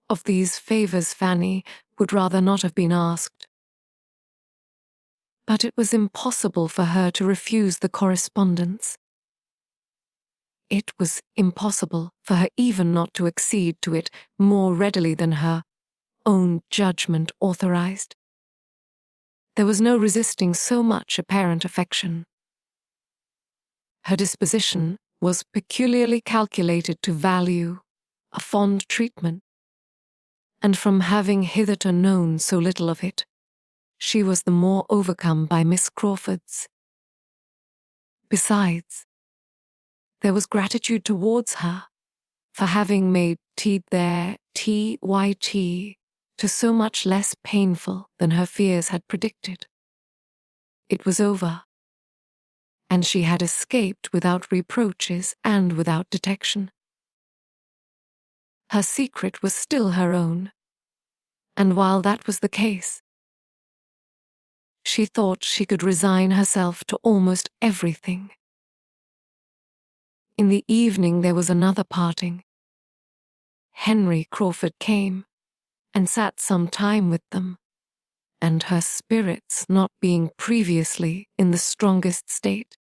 of these favours Fanny would rather not have been asked. But it was impossible for her to refuse the correspondence. It was impossible for her even not to accede to it more readily than her own judgment authorized. There was no resisting so much apparent affection. Her disposition was peculiarly calculated to value a fond treatment, and from having hitherto known so little of it, she was the more overcome by Miss Crawford's. Besides, there was gratitude towards her for having made TYT to so much less painful than her fears had predicted. It was over, and she had escaped without reproaches and without detection. Her secret was still her own, and while that was the case, she thought she could resign herself to almost everything. In the evening there was another parting. Henry Crawford came and sat some time with them, and her spirits not being previously in the strongest state,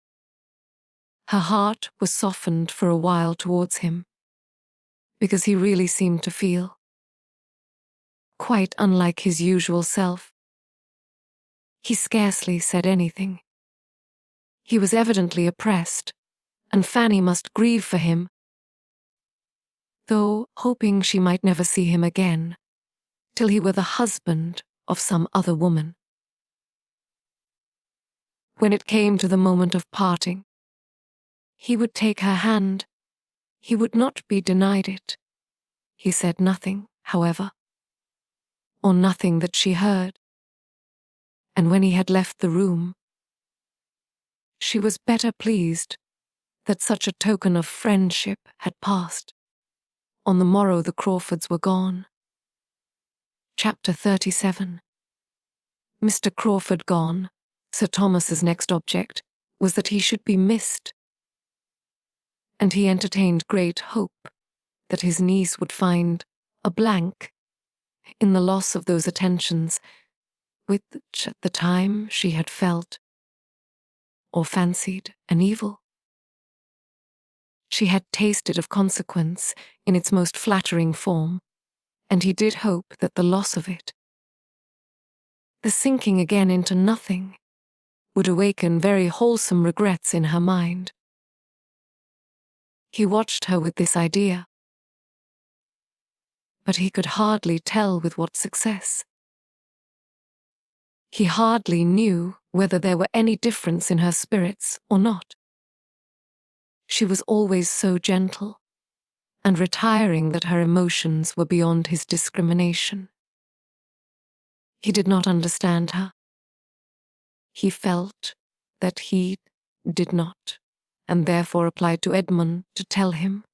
her heart was softened for a while towards him, because he really seemed to feel quite unlike his usual self. He scarcely said anything. He was evidently oppressed, and Fanny must grieve for him, though hoping she might never see him again, till he were the husband of some other woman. When it came to the moment of parting, he would take her hand. He would not be denied it. He said nothing, however, or nothing that she heard. And when he had left the room, she was better pleased that such a token of friendship had passed. On the morrow the Crawfords were gone. Chapter 37. Mr. Crawford gone, Sir Thomas's next object was that he should be missed, and he entertained great hope that his niece would find a blank in the loss of those attentions which at the time she had felt or fancied an evil. She had tasted of consequence in its most flattering form, and he did hope that the loss of it, the sinking again into nothing, would awaken very wholesome regrets in her mind. He watched her with this idea. but he could hardly tell with what success. He hardly knew whether there were any difference in her spirits or not. She was always so gentle and retiring that her emotions were beyond his discrimination. He did not understand her. He felt that he did not, and therefore applied to Edmund to tell him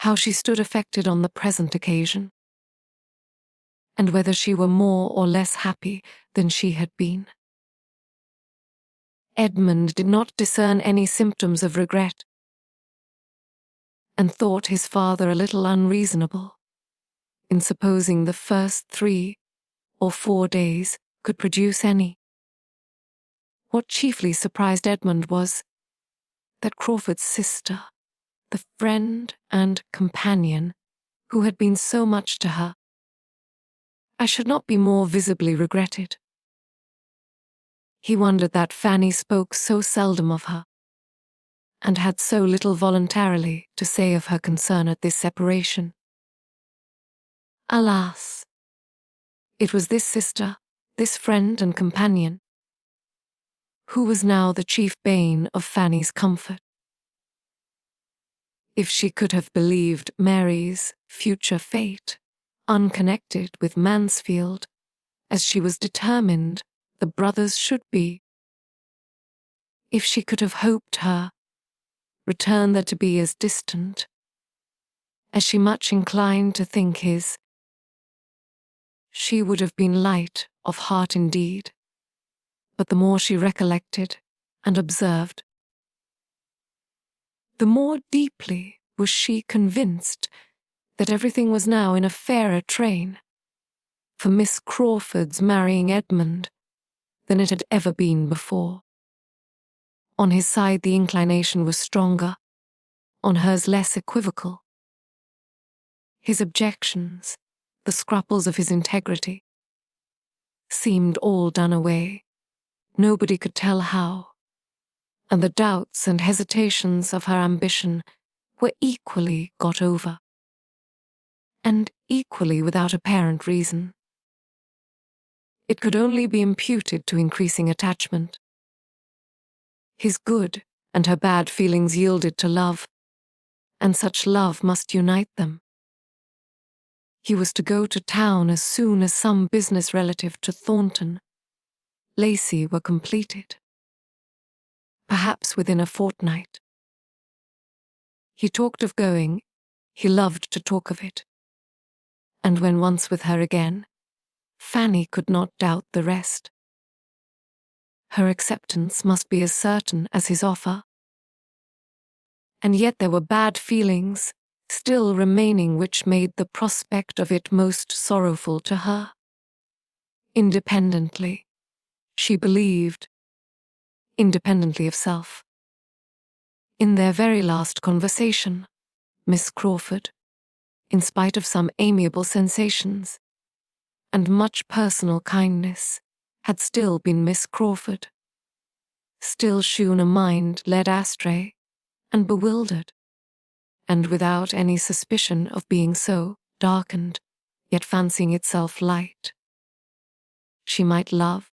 how she stood affected on the present occasion, and whether she were more or less happy than she had been. Edmund did not discern any symptoms of regret, and thought his father a little unreasonable in supposing the first 3 or 4 days could produce any. What chiefly surprised Edmund was that Crawford's sister, the friend and companion who had been so much to her, should not be more visibly regretted. He wondered that Fanny spoke so seldom of her, and had so little voluntarily to say of her concern at this separation. Alas! It was this sister, this friend and companion, who was now the chief bane of Fanny's comfort. If she could have believed Mary's future fate unconnected with Mansfield, as she was determined the brothers should be, if she could have hoped her return there to be as distant as she much inclined to think his, she would have been light of heart indeed. But the more she recollected and observed, the more deeply was she convinced that everything was now in a fairer train for Miss Crawford's marrying Edmund than it had ever been before. On his side the inclination was stronger, on hers less equivocal. His objections, the scruples of his integrity, seemed all done away. Nobody could tell how, and the doubts and hesitations of her ambition were equally got over, and equally without apparent reason. It could only be imputed to increasing attachment. His good and her bad feelings yielded to love, and such love must unite them. He was to go to town as soon as some business relative to Thornton, Lacey, were completed, perhaps within a fortnight. He talked of going, he loved to talk of it, and when once with her again, Fanny could not doubt the rest. Her acceptance must be as certain as his offer. And yet there were bad feelings still remaining which made the prospect of it most sorrowful to her. Independently, she believed, independently of self. In their very last conversation, Miss Crawford, in spite of some amiable sensations and much personal kindness, had still been Miss Crawford, still shewn a mind led astray and bewildered, and without any suspicion of being so darkened, yet fancying itself light. She might love,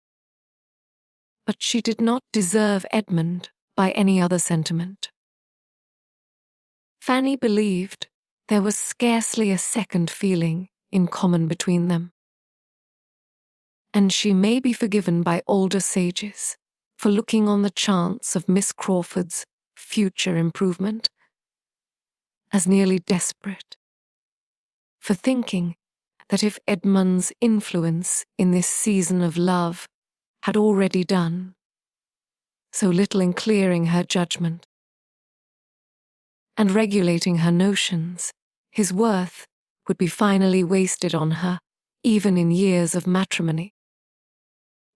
but she did not deserve Edmund by any other sentiment. Fanny believed there was scarcely a second feeling in common between them, and she may be forgiven by older sages for looking on the chance of Miss Crawford's future improvement as nearly desperate, for thinking that if Edmund's influence in this season of love had already done so little in clearing her judgment and regulating her notions, his worth would be finally wasted on her, even in years of matrimony.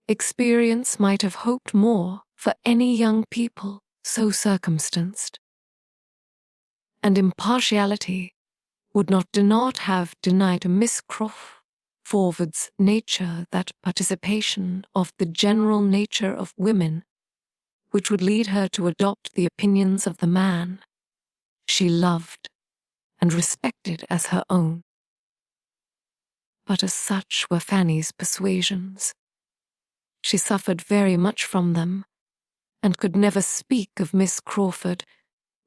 Experience might have hoped more for any young people so circumstanced, and impartiality would not have denied to Miss Crawford's nature that participation of the general nature of women which would lead her to adopt the opinions of the man she loved and respected as her own. But as such were Fanny's persuasions. She suffered very much from them, and could never speak of Miss Crawford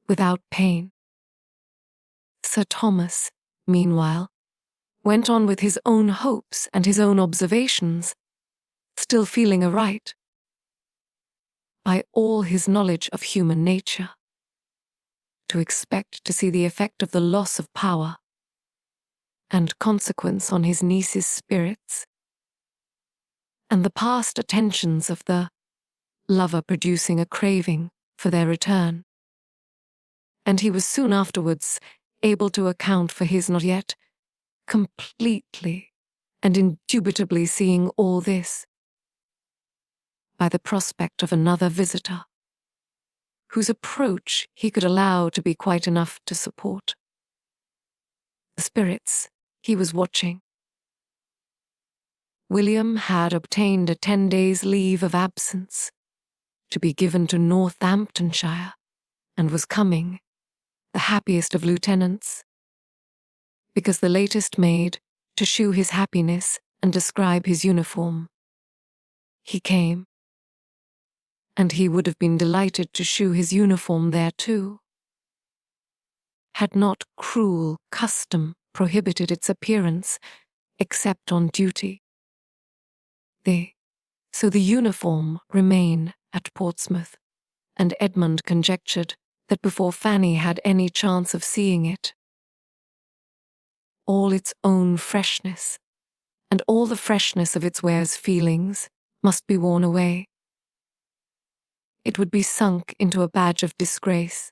without pain. Sir Thomas, meanwhile, went on with his own hopes and his own observations, still feeling aright, by all his knowledge of human nature, to expect to see the effect of the loss of power and consequence on his niece's spirits, and the past attentions of the lover producing a craving for their return. And he was soon afterwards able to account for his not yet completely and indubitably seeing all this by the prospect of another visitor, whose approach he could allow to be quite enough to support the spirits he was watching. William had obtained a 10 days' leave of absence to be given to Northamptonshire, and was coming, the happiest of lieutenants, because the latest maid, to shew his happiness and describe his uniform. He came, and he would have been delighted to shew his uniform there too, had not cruel custom prohibited its appearance except on duty. So the uniform remained at Portsmouth, and Edmund conjectured that before Fanny had any chance of seeing it, all its own freshness, and all the freshness of its wearer's feelings, must be worn away. It would be sunk into a badge of disgrace.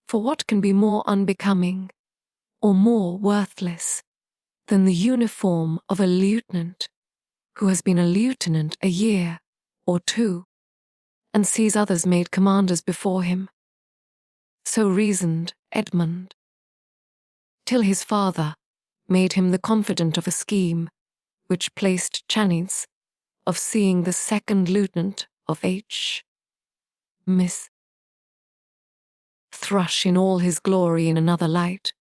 For what can be more unbecoming, or more worthless, than the uniform of a lieutenant who has been a lieutenant a year or two, and sees others made commanders before him? So reasoned Edmund, till his father made him the confidant of a scheme which placed chance of seeing the second lieutenant of Miss Thrush in all his glory in another light.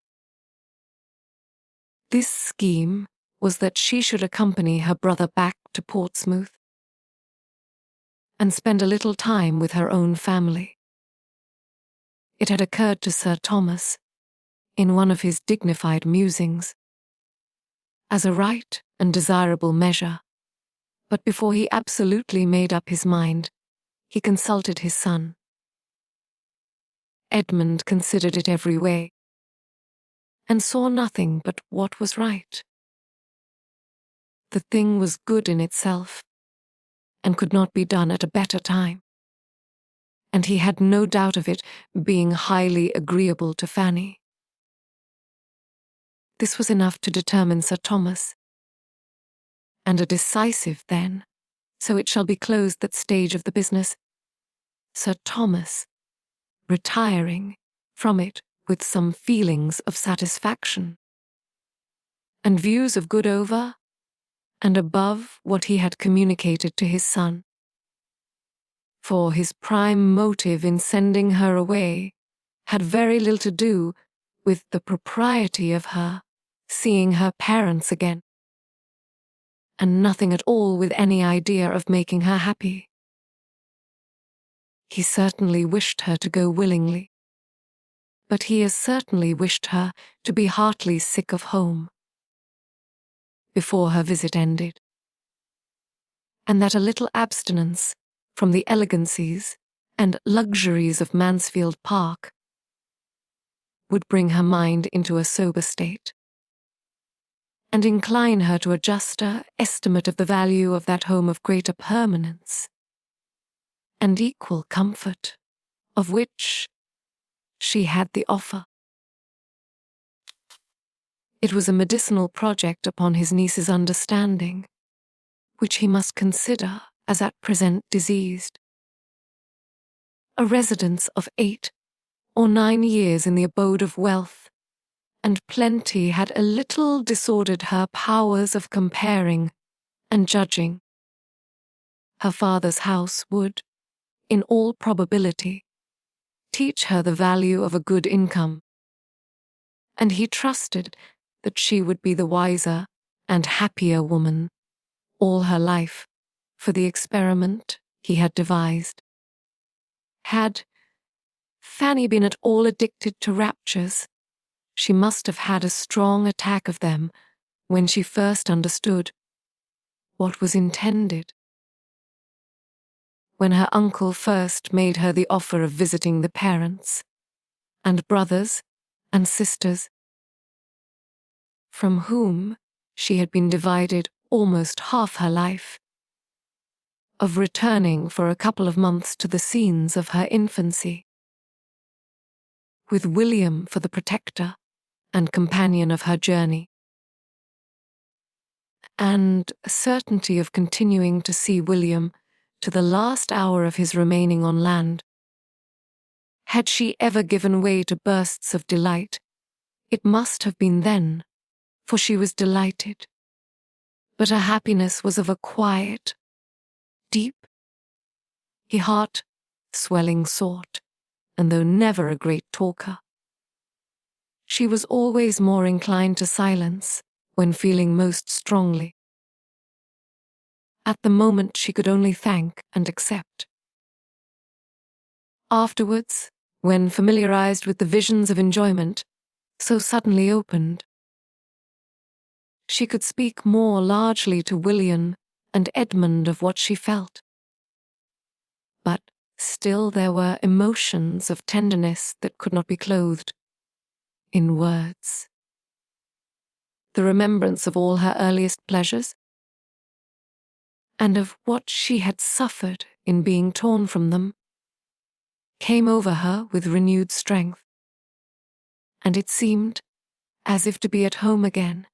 This scheme was that she should accompany her brother back to Portsmouth and spend a little time with her own family. It had occurred to Sir Thomas, in one of his dignified musings, as a right and desirable measure, but before he absolutely made up his mind, he consulted his son. Edmund considered it every way, and saw nothing but what was right. The thing was good in itself, and could not be done at a better time, and he had no doubt of it being highly agreeable to Fanny. This was enough to determine Sir Thomas, and a decisive then, so it shall be closed that stage of the business, Sir Thomas retiring from it with some feelings of satisfaction, and views of good over and above what he had communicated to his son. For his prime motive in sending her away had very little to do with the propriety of her seeing her parents again, and nothing at all with any idea of making her happy. He certainly wished her to go willingly, but he as certainly wished her to be heartily sick of home before her visit ended, and that a little abstinence from the elegancies and luxuries of Mansfield Park would bring her mind into a sober state, and incline her to a juster estimate of the value of that home of greater permanence and equal comfort, of which she had the offer. It was a medicinal project upon his niece's understanding, which he must consider as at present diseased. A residence of 8 or 9 years in the abode of wealth and plenty had a little disordered her powers of comparing and judging. Her father's house would, in all probability, teach her the value of a good income, and he trusted that she would be the wiser and happier woman all her life for the experiment he had devised. Had Fanny been at all addicted to raptures, she must have had a strong attack of them when she first understood what was intended. When her uncle first made her the offer of visiting the parents, and brothers and sisters, from whom she had been divided almost half her life, of returning for a couple of months to the scenes of her infancy, with William for the protector and companion of her journey, and a certainty of continuing to see William to the last hour of his remaining on land. Had she ever given way to bursts of delight, it must have been then, for she was delighted. But her happiness was of a quiet, deep, heart-swelling sort, and though never a great talker, she was always more inclined to silence when feeling most strongly. At the moment she could only thank and accept. Afterwards, when familiarized with the visions of enjoyment so suddenly opened, she could speak more largely to William and Edmund of what she felt. But still there were emotions of tenderness that could not be clothed in words. The remembrance of all her earliest pleasures, and of what she had suffered in being torn from them, came over her with renewed strength, and it seemed as if to be at home again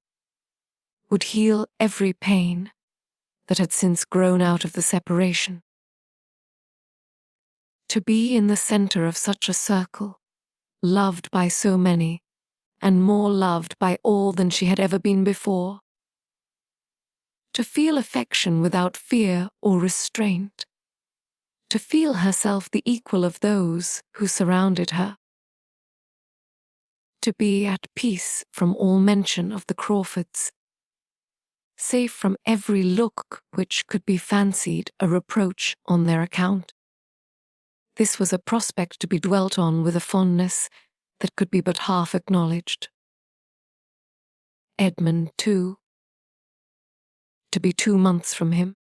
would heal every pain that had since grown out of the separation. To be in the center of such a circle, loved by so many, and more loved by all than she had ever been before. To feel affection without fear or restraint. To feel herself the equal of those who surrounded her. To be at peace from all mention of the Crawfords, safe from every look which could be fancied a reproach on their account. This was a prospect to be dwelt on with a fondness that could be but half acknowledged. Edmund, too, to be 2 months from him,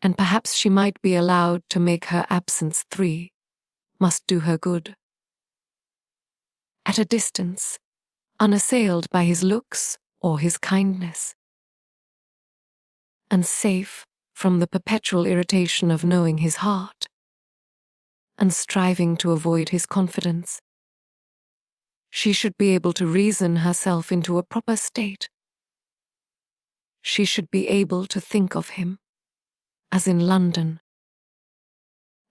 and perhaps she might be allowed to make her absence 3, must do her good. At a distance, unassailed by his looks or his kindness, and safe from the perpetual irritation of knowing his heart, and striving to avoid his confidence, she should be able to reason herself into a proper state. She should be able to think of him, as in London,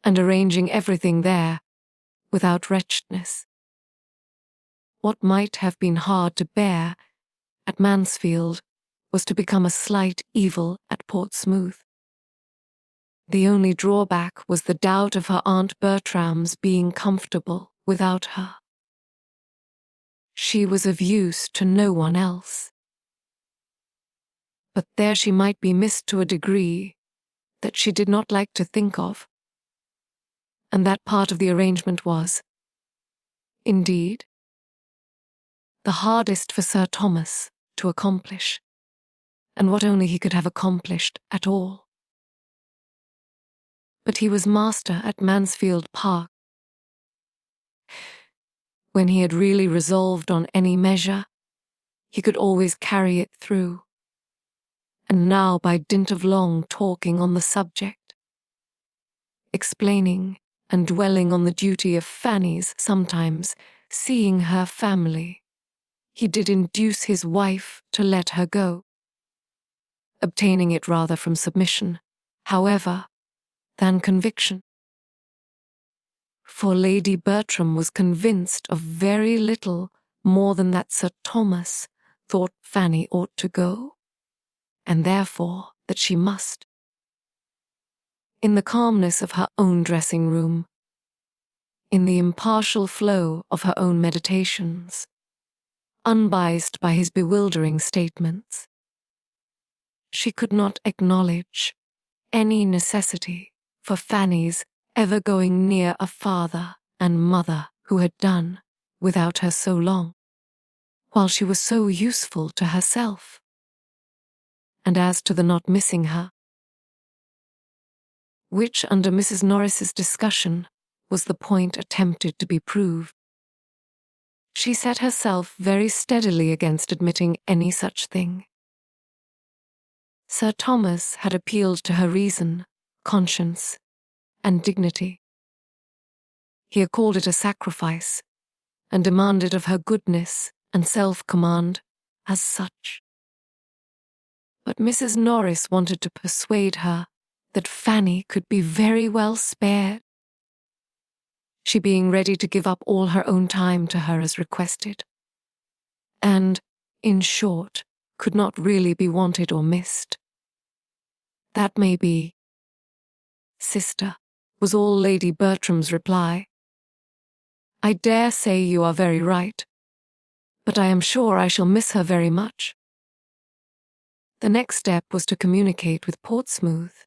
and arranging everything there without wretchedness. What might have been hard to bear at Mansfield was to become a slight evil at Portsmouth. The only drawback was the doubt of her Aunt Bertram's being comfortable without her. She was of use to no one else. But there she might be missed to a degree that she did not like to think of, and that part of the arrangement was, indeed, the hardest for Sir Thomas to accomplish, and what only he could have accomplished at all. But he was master at Mansfield Park. When he had really resolved on any measure, he could always carry it through. And now, by dint of long talking on the subject, explaining and dwelling on the duty of Fanny's sometimes seeing her family, he did induce his wife to let her go, obtaining it rather from submission, however, than conviction. For Lady Bertram was convinced of very little more than that Sir Thomas thought Fanny ought to go, and therefore that she must. In the calmness of her own dressing-room, in the impartial flow of her own meditations, unbiased by his bewildering statements, she could not acknowledge any necessity for Fanny's ever going near a father and mother who had done without her so long, while she was so useful to herself. And as to the not missing her, which under Mrs. Norris's discussion was the point attempted to be proved, she set herself very steadily against admitting any such thing. Sir Thomas had appealed to her reason, conscience, and dignity. He had called it a sacrifice, and demanded of her goodness and self-command as such. But Mrs. Norris wanted to persuade her that Fanny could be very well spared, she being ready to give up all her own time to her as requested, and, in short, could not really be wanted or missed. That may be, sister, was all Lady Bertram's reply. I dare say you are very right, but I am sure I shall miss her very much. The next step was to communicate with Portsmouth.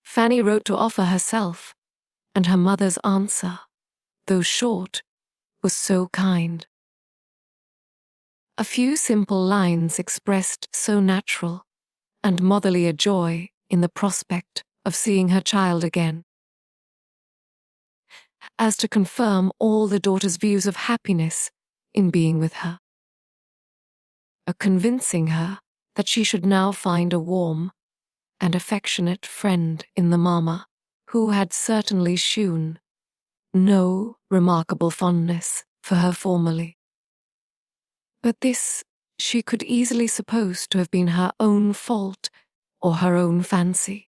Fanny wrote to offer herself, and her mother's answer, though short, was so kind. A few simple lines expressed so natural and motherly a joy in the prospect of seeing her child again, as to confirm all the daughter's views of happiness in being with her, convincing her that she should now find a warm and affectionate friend in the mamma, who had certainly shewn no remarkable fondness for her formerly. But this she could easily suppose to have been her own fault or her own fancy.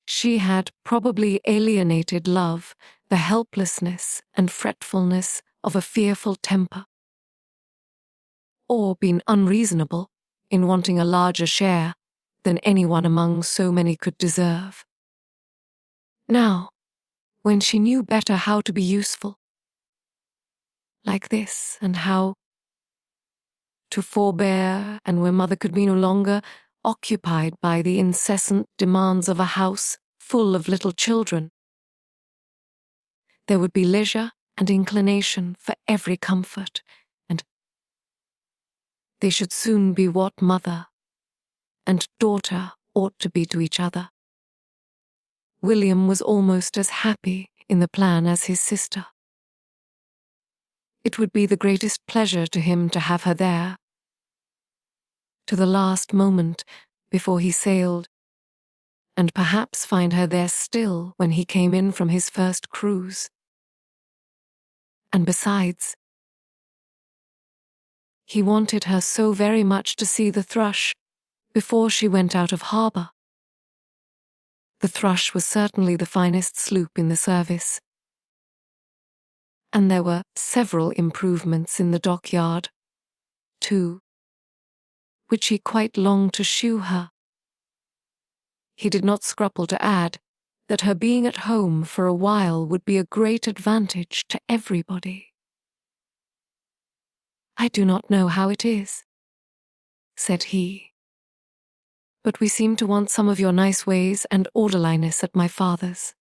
She had probably alienated love, the helplessness and fretfulness of a fearful temper, or been unreasonable in wanting a larger share than anyone among so many could deserve. Now, when she knew better how to be useful, like this, and how to forbear, and where mother could be no longer occupied by the incessant demands of a house full of little children, there would be leisure and inclination for every comfort, and they should soon be what mother and daughter ought to be to each other. William was almost as happy in the plan as his sister. It would be the greatest pleasure to him to have her there, to the last moment before he sailed, and perhaps find her there still when he came in from his first cruise. And besides, he wanted her so very much to see the Thrush before she went out of harbour. The Thrush was certainly the finest sloop in the service, and there were several improvements in the dockyard, too, which he quite longed to shew her. He did not scruple to add that her being at home for a while would be a great advantage to everybody. I do not know how it is, said he, but we seem to want some of your nice ways and orderliness at my father's.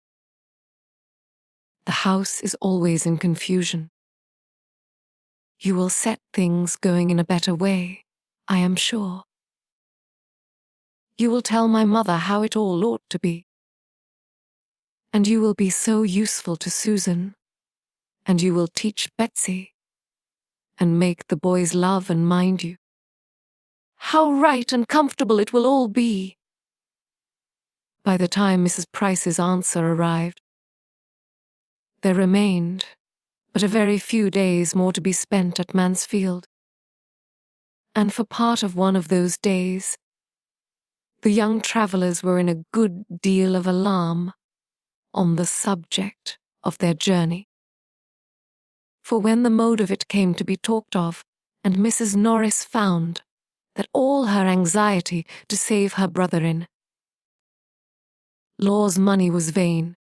The house is always in confusion. You will set things going in a better way, I am sure. You will tell my mother how it all ought to be. And you will be so useful to Susan, and you will teach Betsy, and make the boys love and mind you. How right and comfortable it will all be! By the time Mrs. Price's answer arrived, there remained but a very few days more to be spent at Mansfield. And for part of one of those days, the young travellers were in a good deal of alarm on the subject of their journey. For when the mode of it came to be talked of, and Mrs. Norris found that all her anxiety to save her brother-in law's money was vain,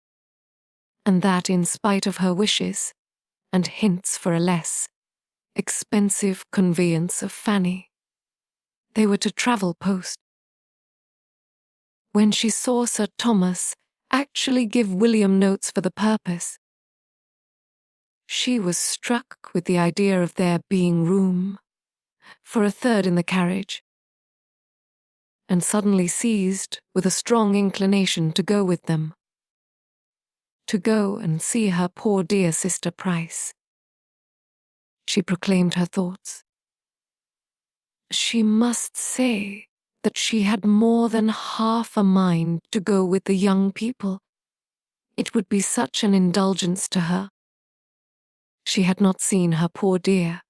and that in spite of her wishes and hints for a less expensive conveyance of Fanny, They were to travel post. When she saw Sir Thomas actually give William notes for the purpose, she was struck with the idea of there being room for a third in the carriage, and suddenly seized with a strong inclination to go with them, to go and see her poor dear sister Price. She proclaimed her thoughts. She must say that she had more than half a mind to go with the young people. It would be such an indulgence to her. She had not seen her poor dear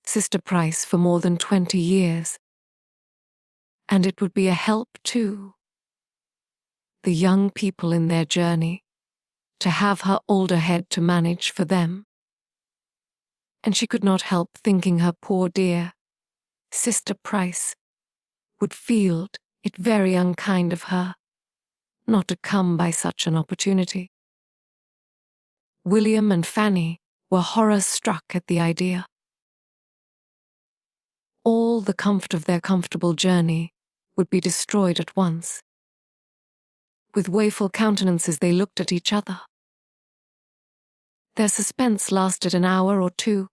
Sister Price for more than 20 years. And it would be a help, too, the young people in their journey, to have her older head to manage for them. And she could not help thinking her poor dear Sister Price would feel it very unkind of her not to come by such an opportunity. William and Fanny were horror-struck at the idea. All the comfort of their comfortable journey would be destroyed at once. With woeful countenances they looked at each other. Their suspense lasted an hour or two.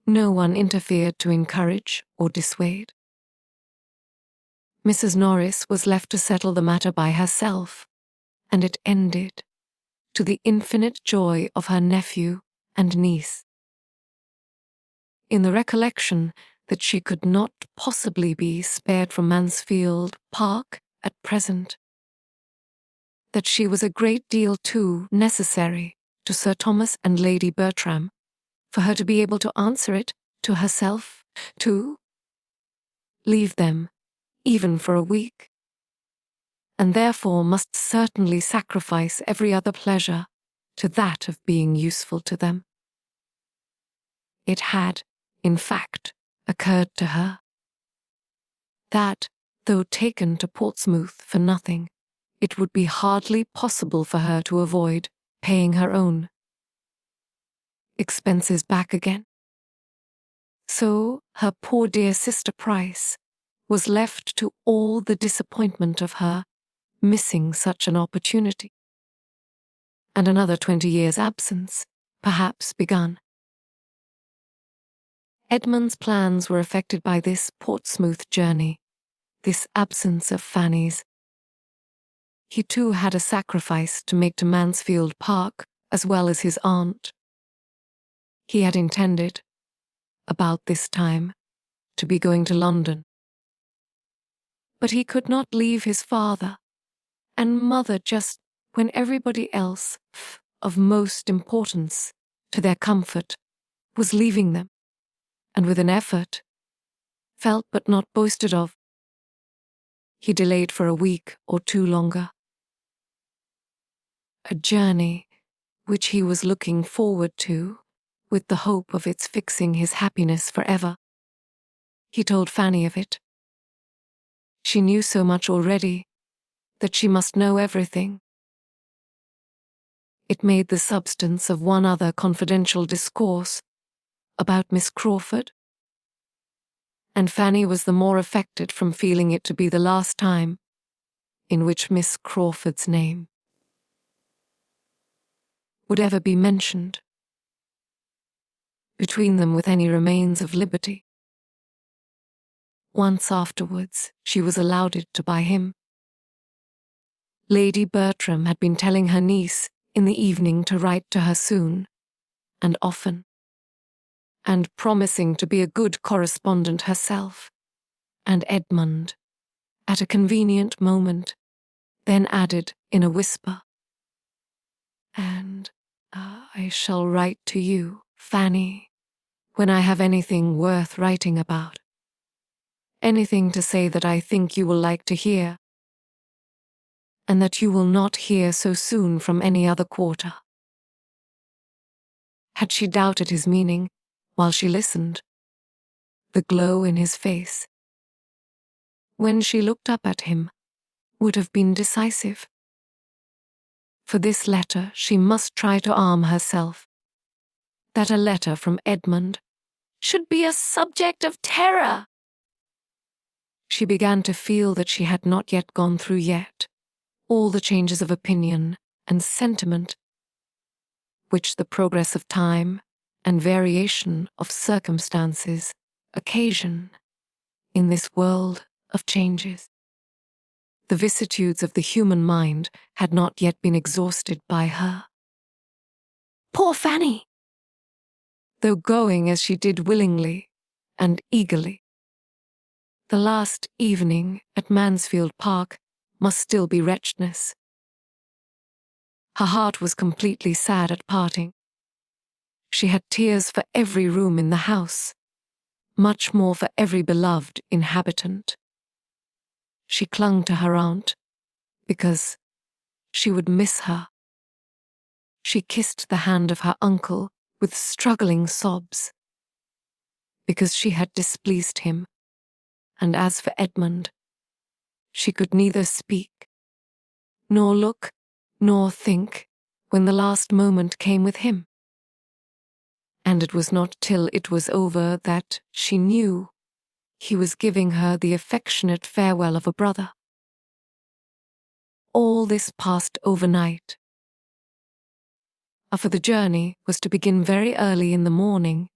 No one interfered to encourage or dissuade. Mrs. Norris was left to settle the matter by herself, and it ended, to the infinite joy of her nephew and niece. In the recollection that she could not possibly be spared from Mansfield Park at present, that she was a great deal too necessary to Sir Thomas and Lady Bertram for her to be able to answer it to herself, to leave them, even for a week, and therefore must certainly sacrifice every other pleasure to that of being useful to them. It had, in fact, occurred to her that, though taken to Portsmouth for nothing, it would be hardly possible for her to avoid paying her own expenses back again. So her poor dear Sister Price was left to all the disappointment of her missing such an opportunity. And another 20 years' absence, perhaps, begun. Edmund's plans were affected by this Portsmouth journey, this absence of Fanny's. He too had a sacrifice to make to Mansfield Park as well as his aunt. He had intended, about this time, to be going to London. But he could not leave his father and mother just when everybody else of most importance to their comfort was leaving them, and with an effort, felt but not boasted of, he delayed for a week or two longer. A journey which he was looking forward to with the hope of its fixing his happiness forever. He told Fanny of it. She knew so much already that she must know everything. It made the substance of one other confidential discourse about Miss Crawford, and Fanny was the more affected from feeling it to be the last time in which Miss Crawford's name would ever be mentioned between them with any remains of liberty. Once afterwards, she was allowed it to by him. Lady Bertram had been telling her niece in the evening to write to her soon, and often, and promising to be a good correspondent herself, and Edmund, at a convenient moment, then added in a whisper, "And I shall write to you, Fanny, when I have anything worth writing about. Anything to say that I think you will like to hear, and that you will not hear so soon from any other quarter." Had she doubted his meaning while she listened? The glow in his face, when she looked up at him, would have been decisive. For this letter she must try to arm herself, that a letter from Edmund should be a subject of terror. She began to feel that she had not yet gone through yet all the changes of opinion and sentiment which the progress of time and variation of circumstances occasion in this world of changes. The vicissitudes of the human mind had not yet been exhausted by her. Poor Fanny! Though going as she did willingly and eagerly, the last evening at Mansfield Park must still be wretchedness. Her heart was completely sad at parting. She had tears for every room in the house, much more for every beloved inhabitant. She clung to her aunt because she would miss her. She kissed the hand of her uncle with struggling sobs because she had displeased him, and as for Edmund, she could neither speak, nor look, nor think when the last moment came with him. And it was not till it was over that she knew he was giving her the affectionate farewell of a brother. All this passed overnight, for the journey was to begin very early in the morning,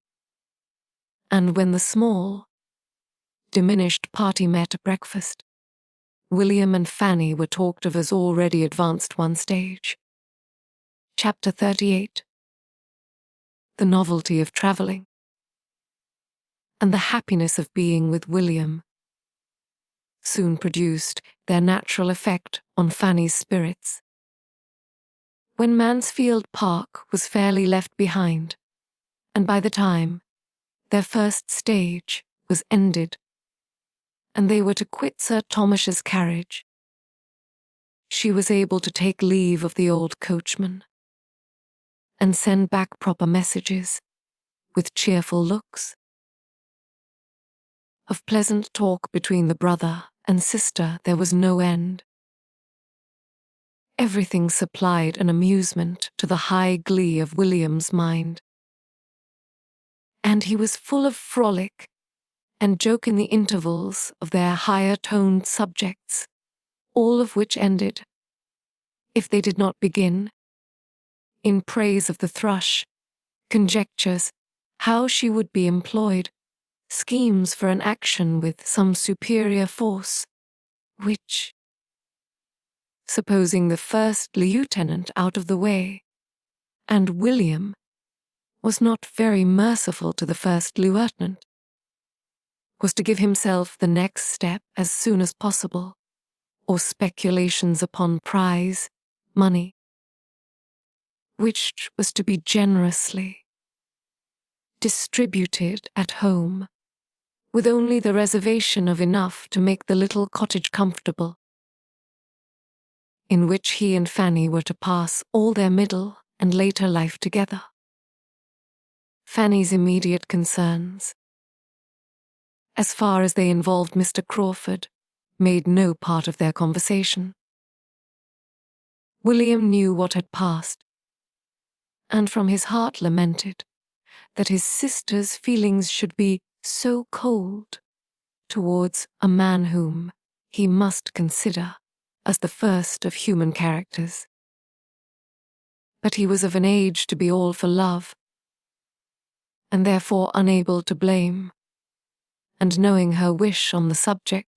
and when the small, diminished party met at breakfast, William and Fanny were talked of as already advanced one stage. Chapter 38. The novelty of travelling, and the happiness of being with William, soon produced their natural effect on Fanny's spirits. When Mansfield Park was fairly left behind, and by the time their first stage was ended, and they were to quit Sir Thomas's carriage, she was able to take leave of the old coachman, and send back proper messages, with cheerful looks. Of pleasant talk between the brother and sister there was no end. Everything supplied an amusement to the high glee of William's mind, and he was full of frolic and joke in the intervals of their higher-toned subjects, all of which ended, if they did not begin, in praise of the thrush, conjectures how she would be employed, schemes for an action with some superior force, which, supposing the first lieutenant out of the way, and William was not very merciful to the first lieutenant, was to give himself the next step as soon as possible, or speculations upon prize, money, which was to be generously distributed at home, with only the reservation of enough to make the little cottage comfortable, in which he and Fanny were to pass all their middle and later life together. Fanny's immediate concerns, as far as they involved Mr. Crawford, made no part of their conversation. William knew what had passed, and from his heart lamented that his sister's feelings should be so cold towards a man whom he must consider as the first of human characters. But he was of an age to be all for love, and therefore unable to blame, and knowing her wish on the subject,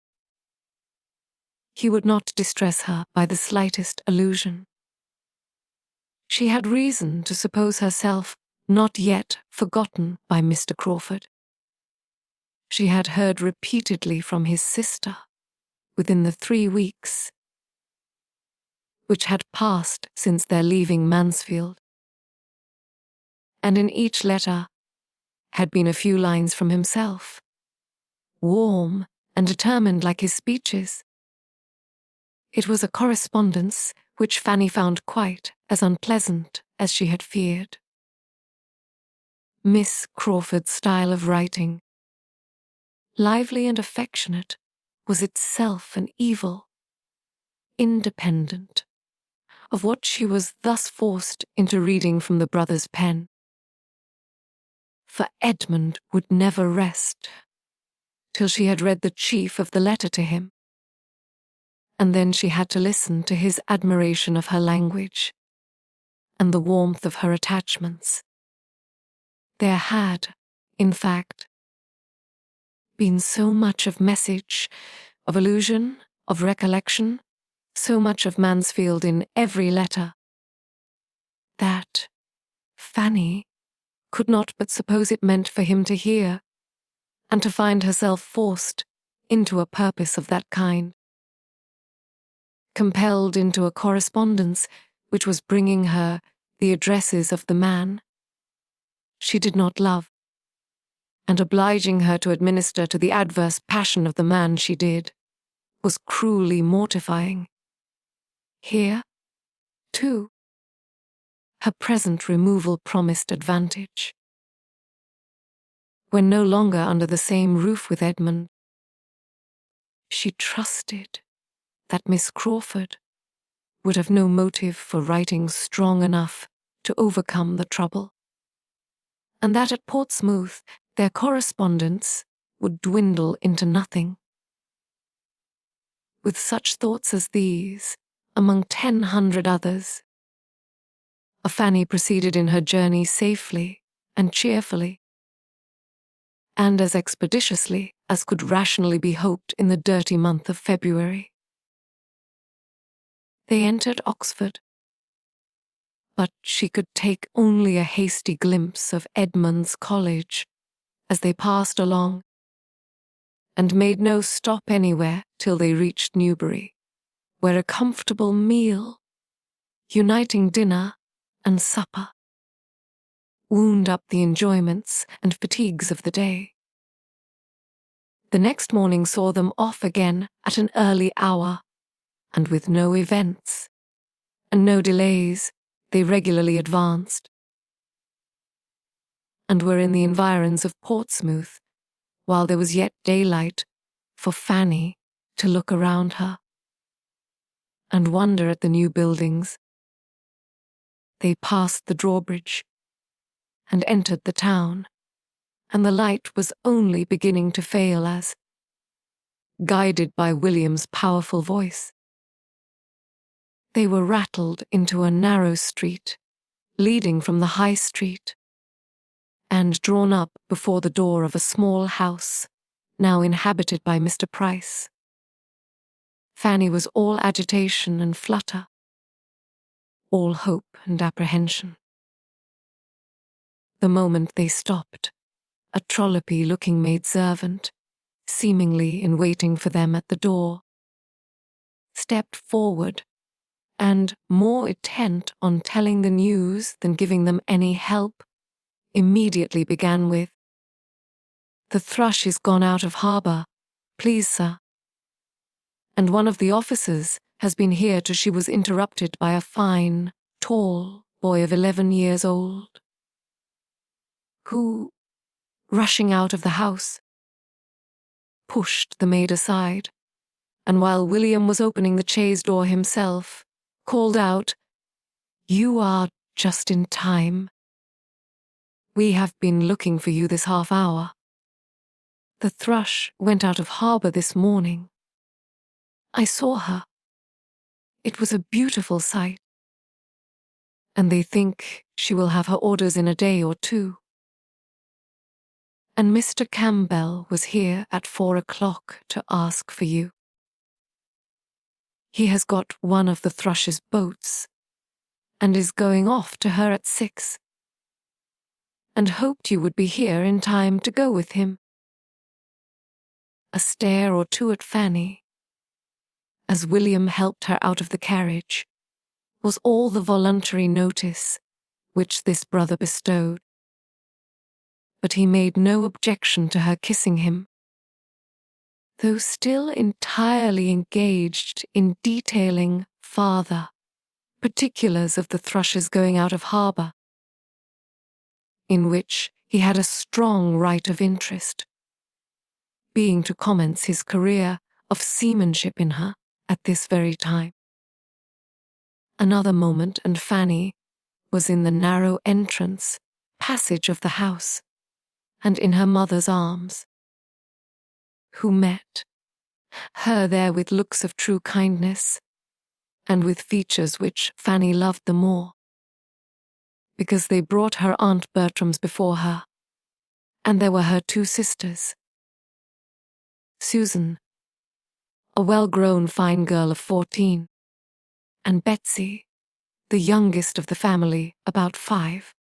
he would not distress her by the slightest allusion. She had reason to suppose herself not yet forgotten by Mr. Crawford. She had heard repeatedly from his sister within the 3 weeks which had passed since their leaving Mansfield, and in each letter had been a few lines from himself, warm and determined like his speeches. It was a correspondence which Fanny found quite as unpleasant as she had feared. Miss Crawford's style of writing, lively and affectionate, was itself an evil, independent of what she was thus forced into reading from the brother's pen. for Edmund would never rest till she had read the chief of the letter to him. And then she had to listen to his admiration of her language and the warmth of her attachments. There had, in fact, been so much of message, of allusion, of recollection, so much of Mansfield in every letter, that Fanny could not but suppose it meant for him to hear, and to find herself forced into a purpose of that kind, compelled into a correspondence which was bringing her the addresses of the man she did not love, and obliging her to administer to the adverse passion of the man she did, was cruelly mortifying. Here, too, her present removal promised advantage. When no longer under the same roof with Edmund, she trusted that Miss Crawford would have no motive for writing strong enough to overcome the trouble, and that at Portsmouth their correspondence would dwindle into nothing. With such thoughts as these, among 100 others, Fanny proceeded in her journey safely and cheerfully, and as expeditiously as could rationally be hoped in the dirty month of February. They entered Oxford, but she could take only a hasty glimpse of Edmund's college as they passed along, and made no stop anywhere till they reached Newbury, where a comfortable meal, uniting dinner and supper, wound up the enjoyments and fatigues of the day. The next morning saw them off again at an early hour, and with no events and no delays, they regularly advanced, and were in the environs of Portsmouth while there was yet daylight for Fanny to look around her and wonder at the new buildings. They passed the drawbridge and entered the town, and the light was only beginning to fail as, guided by William's powerful voice, they were rattled into a narrow street leading from the High Street, and drawn up before the door of a small house now inhabited by Mr. Price. Fanny was all agitation and flutter, all hope and apprehension. The moment they stopped, a trollopy-looking maidservant, seemingly in waiting for them at the door, stepped forward, and, more intent on telling the news than giving them any help, immediately began with, "The Thrush is gone out of harbour, please, sir. And one of the officers has been here till she was interrupted by a fine, tall boy of 11 years old, who, rushing out of the house, pushed the maid aside, and while William was opening the chaise door himself, called out, 'You are just in time. We have been looking for you this half hour. The Thrush went out of harbour this morning. I saw her. It was a beautiful sight. And they think she will have her orders in a day or two. And Mr. Campbell was here at 4 o'clock to ask for you. He has got one of the Thrush's boats, and is going off to her at 6, and hoped you would be here in time to go with him.' A stare or two at Fanny, as William helped her out of the carriage, was all the voluntary notice which this brother bestowed. But he made no objection to her kissing him, though still entirely engaged in detailing farther particulars of the Thrush's going out of harbour, in which he had a strong right of interest, being to commence his career of seamanship in her at this very time. Another moment and Fanny was in the narrow entrance passage of the house, and in her mother's arms, who met her there with looks of true kindness, and with features which Fanny loved the more, because they brought her Aunt Bertram's before her, and there were her two sisters, Susan, a well-grown fine girl of 14, and Betsy, the youngest of the family, about 5,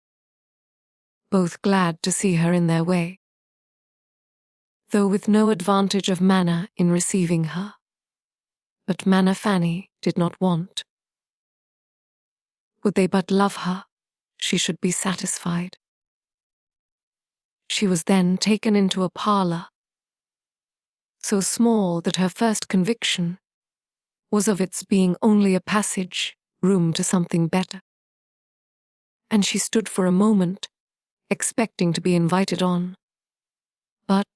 both glad to see her in their way, though with no advantage of manner in receiving her. But manner Fanny did not want. Would they but love her, she should be satisfied. She was then taken into a parlour, so small that her first conviction was of its being only a passage room to something better. And she stood for a moment, expecting to be invited on. But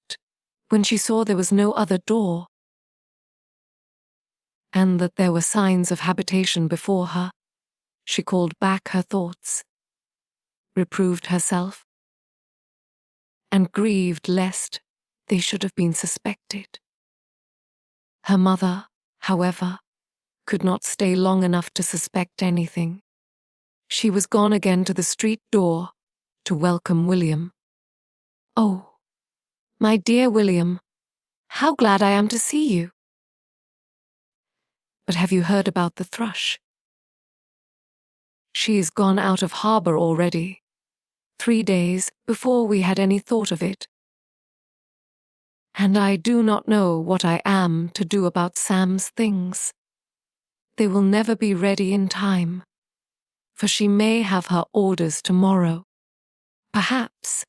when she saw there was no other door, and that there were signs of habitation before her, she called back her thoughts, reproved herself, and grieved lest they should have been suspected. Her mother, however, could not stay long enough to suspect anything. She was gone again to the street door to welcome William. "Oh, my dear William, how glad I am to see you. But have you heard about the thrush? She is gone out of harbour already, 3 days before we had any thought of it. And I do not know what I am to do about Sam's things. They will never be ready in time, for she may have her orders tomorrow. Perhaps.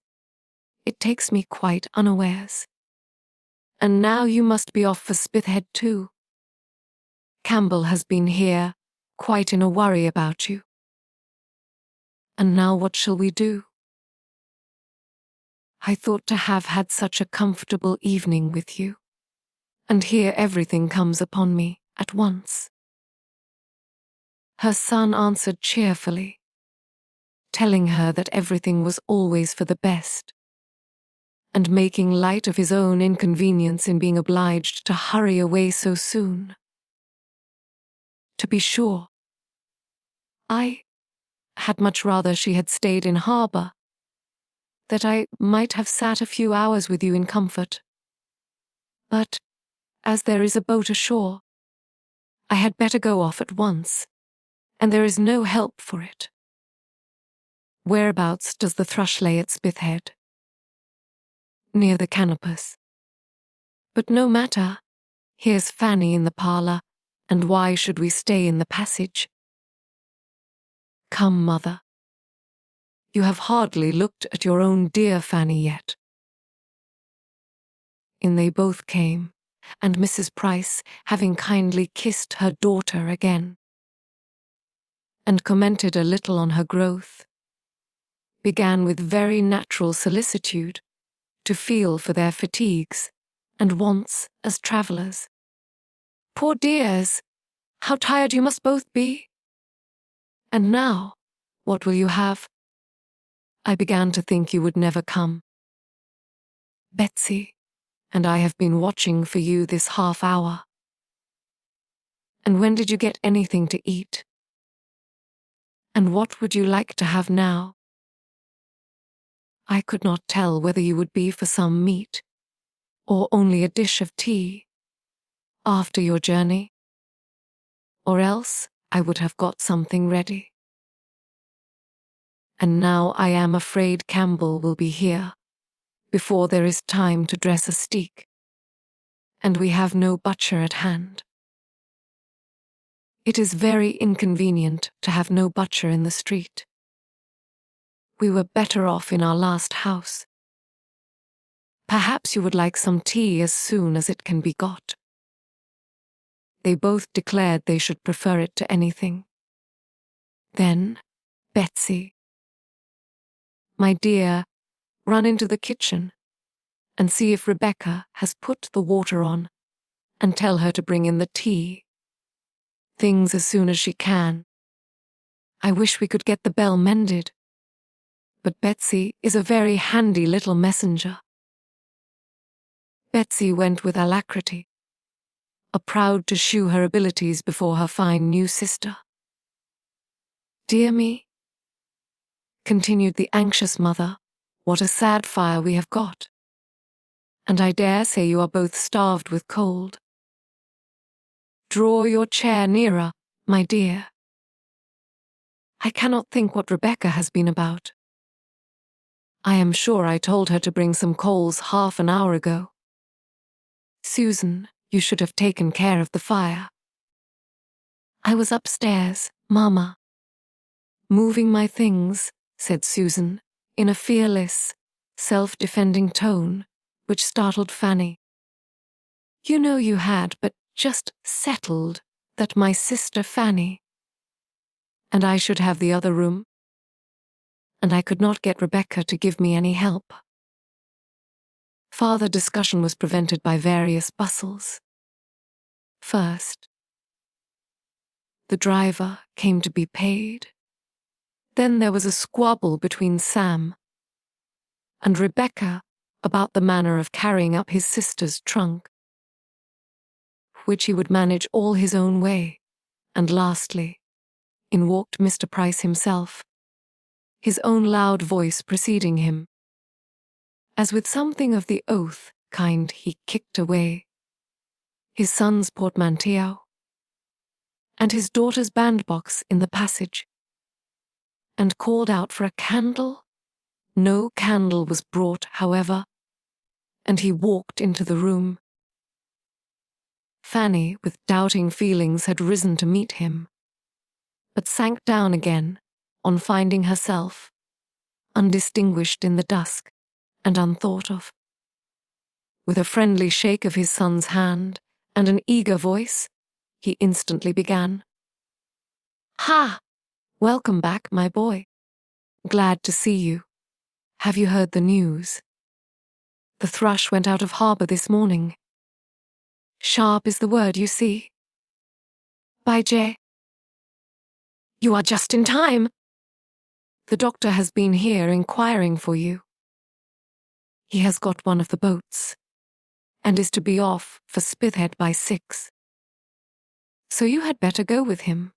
It takes me quite unawares. And now you must be off for Spithead too. Campbell has been here, quite in a worry about you. And now what shall we do? I thought to have had such a comfortable evening with you, and here everything comes upon me at once." Her son answered cheerfully, telling her that everything was always for the best, and making light of his own inconvenience in being obliged to hurry away so soon. To be sure, I had much rather she had stayed in harbour, that I might have sat a few hours with you in comfort. But, as there is a boat ashore, I had better go off at once, and there is no help for it. Whereabouts does the thrush lay at Spithead? Near the Canopus. But no matter, here's Fanny in the parlour, and why should we stay in the passage? Come, mother. You have hardly looked at your own dear Fanny yet. In they both came, and Mrs. Price, having kindly kissed her daughter again, and commented a little on her growth, began with very natural solicitude to feel for their fatigues and wants as travellers. "Poor dears, how tired you must both be! And now, what will you have? I began to think you would never come. Betsy and I have been watching for you this half hour. And when did you get anything to eat? And what would you like to have now? I could not tell whether you would be for some meat, or only a dish of tea, after your journey, or else I would have got something ready. And now I am afraid Campbell will be here before there is time to dress a steak, and we have no butcher at hand. It is very inconvenient to have no butcher in the street. We were better off in our last house. Perhaps you would like some tea as soon as it can be got." They both declared they should prefer it to anything. Then, Betsy, "My dear, run into the kitchen and see if Rebecca has put the water on, and tell her to bring in the tea. Things as soon as she can. I wish we could get the bell mended, but Betsy is a very handy little messenger." Betsy went with alacrity, proud to shew her abilities before her fine new sister. "Dear me," continued the anxious mother, "what a sad fire we have got. And I dare say you are both starved with cold. Draw your chair nearer, my dear. I cannot think what Rebecca has been about. I am sure I told her to bring some coals half an hour ago. Susan, you should have taken care of the fire." "I was upstairs, Mama." "Moving my things," said Susan, in a fearless, self-defending tone, which startled Fanny. "You know you had but just settled that my sister Fanny, and I should have the other room, and I could not get Rebecca to give me any help." Farther discussion was prevented by various bustles. First, the driver came to be paid. Then there was a squabble between Sam and Rebecca about the manner of carrying up his sister's trunk, which he would manage all his own way. And lastly, in walked Mr. Price himself, his own loud voice preceding him. As with something of the oath kind he kicked away his son's portmanteau and his daughter's bandbox in the passage, and called out for a candle. No candle was brought, however, and he walked into the room. Fanny, with doubting feelings, had risen to meet him, but sank down again on finding herself undistinguished in the dusk and unthought of. With a friendly shake of his son's hand and an eager voice, he instantly began. "Ha! Welcome back, my boy. Glad to see you. Have you heard the news? The Thrush went out of harbour this morning. Sharp is the word, you see. By J. You are just in time. The doctor has been here inquiring for you. He has got one of the boats, and is to be off for Spithead by 6. So you had better go with him.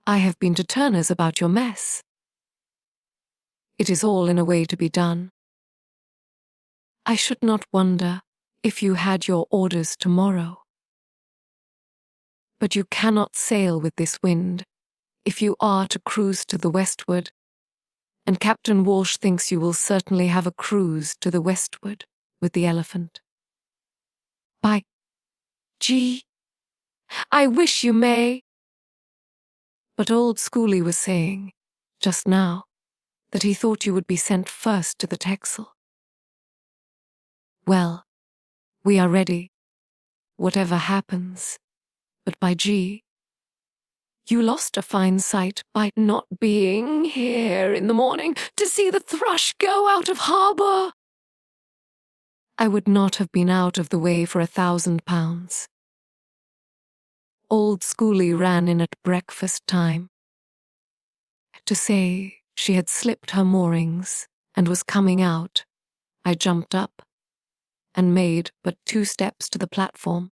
I have been to Turner's about your mess. It is all in a way to be done. I should not wonder if you had your orders tomorrow. But you cannot sail with this wind if you are to cruise to the westward, and Captain Walsh thinks you will certainly have a cruise to the westward with the Elephant. By G, I wish you may. But old Schooley was saying, just now, that he thought you would be sent first to the Texel. Well, we are ready, whatever happens, but by G, you lost a fine sight by not being here in the morning to see the Thrush go out of harbour. I would not have been out of the way for £1,000. Old Schooley ran in at breakfast time to say she had slipped her moorings and was coming out. I jumped up and made but 2 steps to the platform.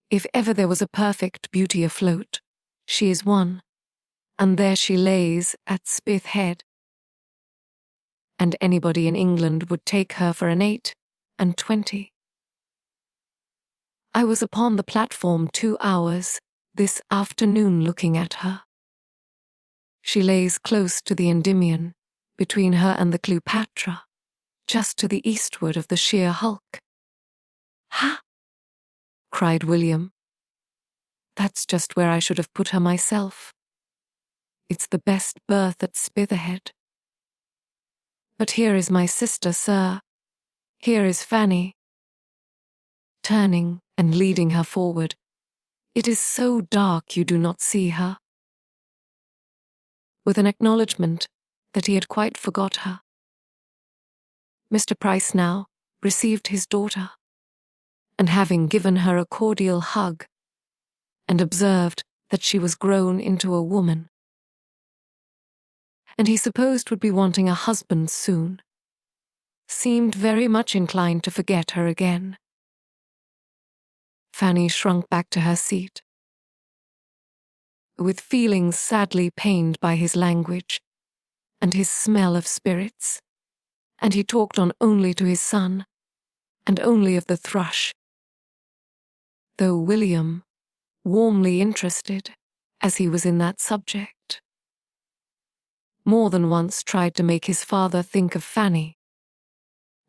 If ever there was a perfect beauty afloat, she is one, and there she lays at Spithead. And anybody in England would take her for an 8 and 20. I was upon the platform 2 hours this afternoon looking at her. She lays close to the Endymion, between her and the Cleopatra, just to the eastward of the sheer hulk. Ha! Cried William. That's just where I should have put her myself. It's the best berth at Spithead. But here is my sister, sir. Here is Fanny. Turning and leading her forward. It is so dark you do not see her. With an acknowledgement that he had quite forgot her. Mr. Price now received his daughter, and having given her a cordial hug, and observed that she was grown into a woman, and he supposed would be wanting a husband soon, seemed very much inclined to forget her again. Fanny shrunk back to her seat, with feelings sadly pained by his language and his smell of spirits, and he talked on only to his son, and only of the thrush, though William, warmly interested, as he was in that subject, more than once tried to make his father think of Fanny,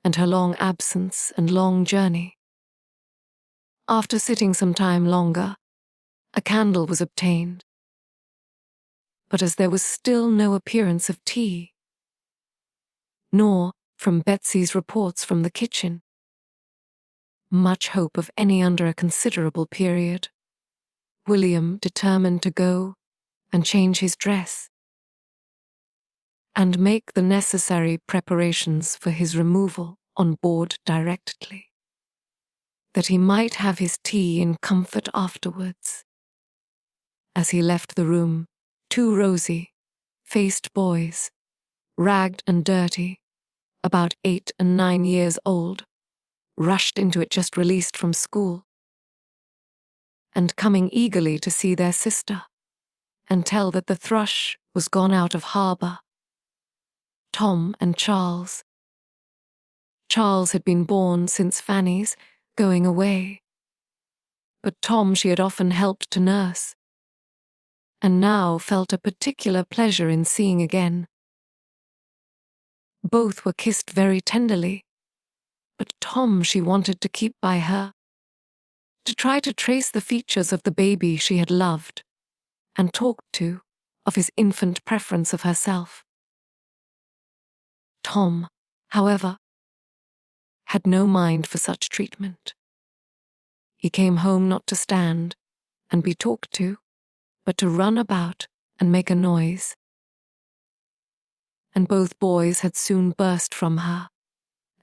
and her long absence and long journey. After sitting some time longer, a candle was obtained, but as there was still no appearance of tea, nor, from Betsy's reports from the kitchen, much hope of any under a considerable period, William determined to go and change his dress, and make the necessary preparations for his removal on board directly, that he might have his tea in comfort afterwards. As he left the room, 2 rosy-faced boys, ragged and dirty, about 8 and 9 years old, rushed into it just released from school, and coming eagerly to see their sister, and tell that the thrush was gone out of harbour. Tom and Charles. Charles had been born since Fanny's going away, but Tom she had often helped to nurse, and now felt a particular pleasure in seeing again. Both were kissed very tenderly, but Tom she wanted to keep by her, to try to trace the features of the baby she had loved, and talked to of his infant preference of herself. Tom, however, had no mind for such treatment. He came home not to stand and be talked to, but to run about and make a noise. And both boys had soon burst from her,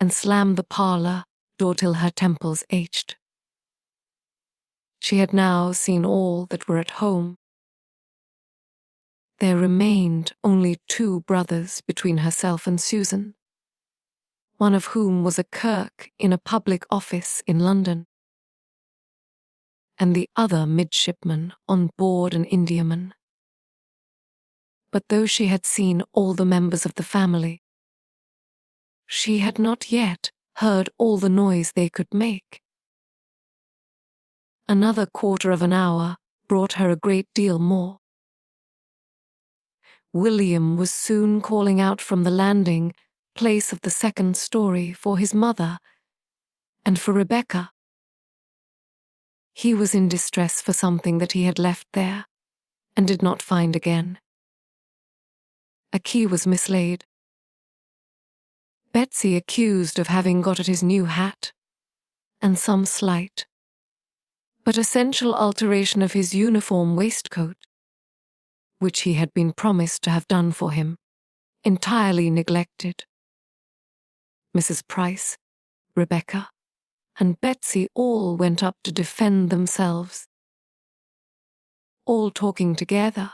and slammed the parlour door till her temples ached. She had now seen all that were at home. There remained only 2 brothers between herself and Susan, one of whom was a clerk in a public office in London, and the other midshipman on board an Indiaman. But though she had seen all the members of the family, she had not yet heard all the noise they could make. Another quarter of an hour brought her a great deal more. William was soon calling out from the landing place of the 2nd story for his mother and for Rebecca. He was in distress for something that he had left there and did not find again. A key was mislaid. Betsy accused of having got at his new hat, and some slight but essential alteration of his uniform waistcoat, which he had been promised to have done for him, entirely neglected. Mrs. Price, Rebecca, and Betsy all went up to defend themselves, all talking together,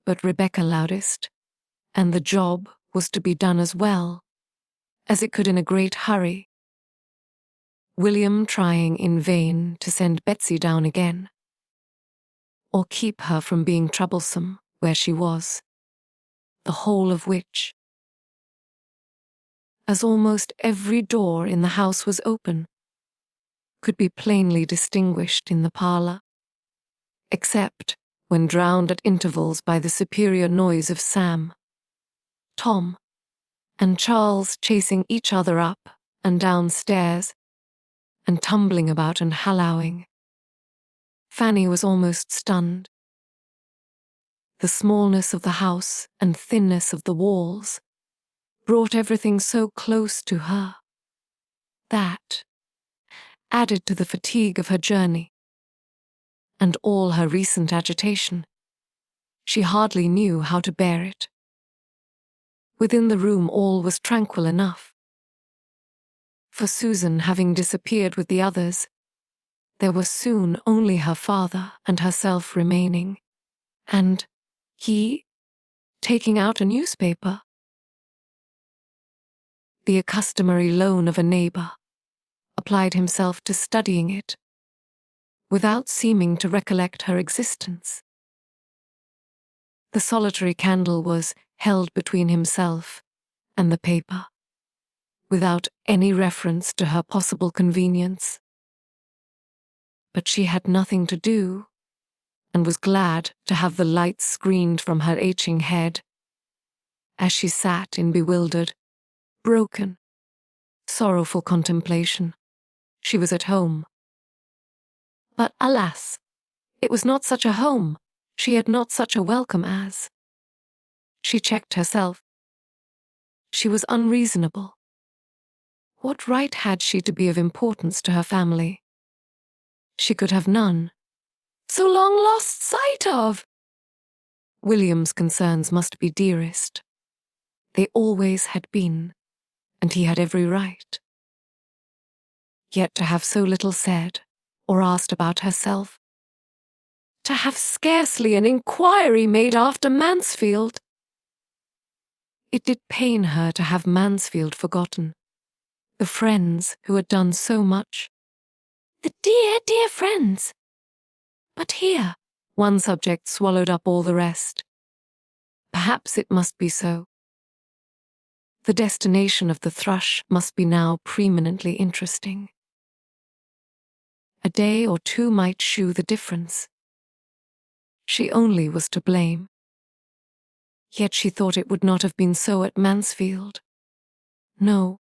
but Rebecca loudest, and the job was to be done as well as it could in a great hurry. William trying in vain to send Betsy down again, or keep her from being troublesome where she was, the whole of which, as almost every door in the house was open, could be plainly distinguished in the parlour, except when drowned at intervals by the superior noise of Sam, Tom, and Charles chasing each other up and down stairs, and tumbling about and hallooing. Fanny was almost stunned. The smallness of the house and thinness of the walls brought everything so close to her that, added to the fatigue of her journey and all her recent agitation, she hardly knew how to bear it. Within the room all was tranquil enough. For Susan having disappeared with the others, there were soon only her father and herself remaining, and he, taking out a newspaper. The customary loan of a neighbor, applied himself to studying it, without seeming to recollect her existence. The solitary candle was held between himself and the paper, without any reference to her possible convenience. But she had nothing to do, and was glad to have the light screened from her aching head, as she sat in bewildered, broken, sorrowful contemplation. She was at home. But alas, it was not such a home. She had not such a welcome as. She checked herself. She was unreasonable. What right had she to be of importance to her family? She could have none. So long lost sight of! William's concerns must be dearest. They always had been, and he had every right. Yet to have so little said or asked about herself, to have scarcely an inquiry made after Mansfield. It did pain her to have Mansfield forgotten, the friends who had done so much. The dear, dear friends. But here, one subject swallowed up all the rest. Perhaps it must be so. The destination of the thrush must be now preeminently interesting. A day or two might shew the difference. She only was to blame. Yet she thought it would not have been so at Mansfield. No.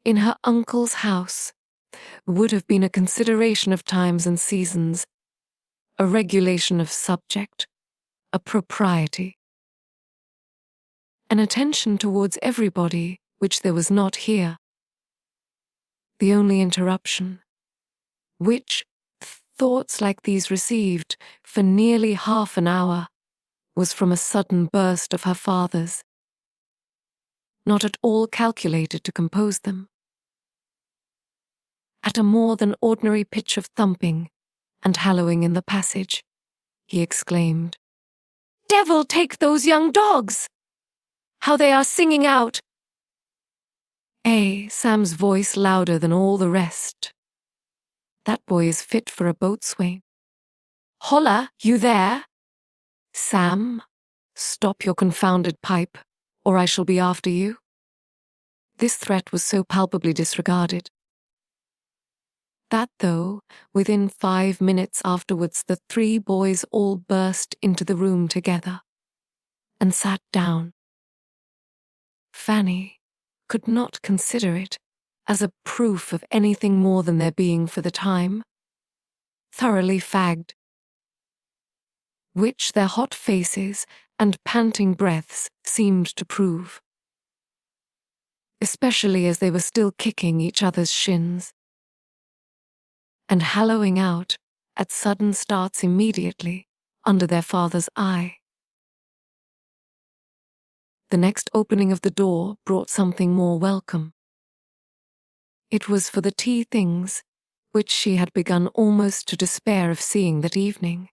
In her uncle's house would have been a consideration of times and seasons, a regulation of subject, a propriety, an attention towards everybody which there was not here. The only interruption, which thoughts like these received for nearly half an hour, was from a sudden burst of her father's, not at all calculated to compose them. At a more than ordinary pitch of thumping and hallowing in the passage, he exclaimed, "Devil take those young dogs! How they are singing out!" Sam's voice louder than all the rest. "That boy is fit for a boatswain. Holla, you there! Sam, stop your confounded pipe, or I shall be after you." This threat was so palpably disregarded that though, within 5 minutes afterwards, the 3 boys all burst into the room together and sat down, Fanny could not consider it as a proof of anything more than their being for the time thoroughly fagged, which their hot faces and panting breaths seemed to prove, especially as they were still kicking each other's shins and hallowing out at sudden starts immediately under their father's eye. The next opening of the door brought something more welcome. It was for the tea things which she had begun almost to despair of seeing that evening.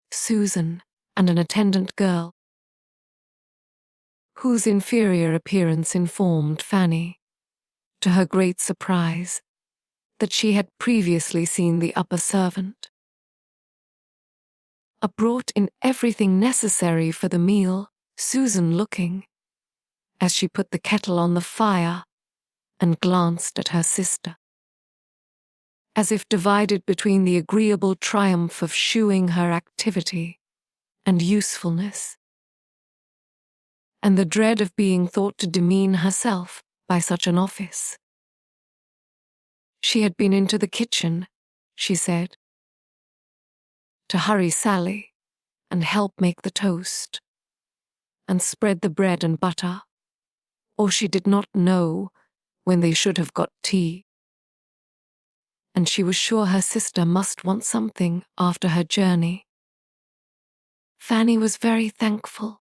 Susan and an attendant girl, whose inferior appearance informed Fanny, to her great surprise, that she had previously seen the upper servant, brought in everything necessary for the meal, Susan looking, as she put the kettle on the fire and glanced at her sister, as if divided between the agreeable triumph of shewing her activity and usefulness, and the dread of being thought to demean herself by such an office. She had been into the kitchen, she said, to hurry Sally and help make the toast and spread the bread and butter, or she did not know when they should have got tea. And she was sure her sister must want something after her journey. Fanny was very thankful.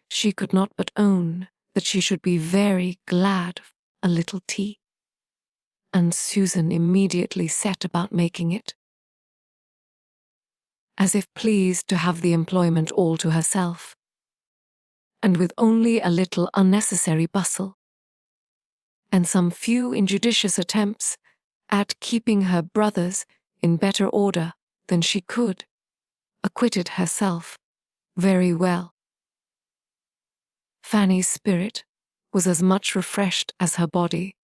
She could not but own that she should be very glad of a little tea, and Susan immediately set about making it. as if pleased to have the employment all to herself, and with only a little unnecessary bustle, and some few injudicious attempts at keeping her brothers in better order than she could, acquitted herself very well. Fanny's spirit was as much refreshed as her body.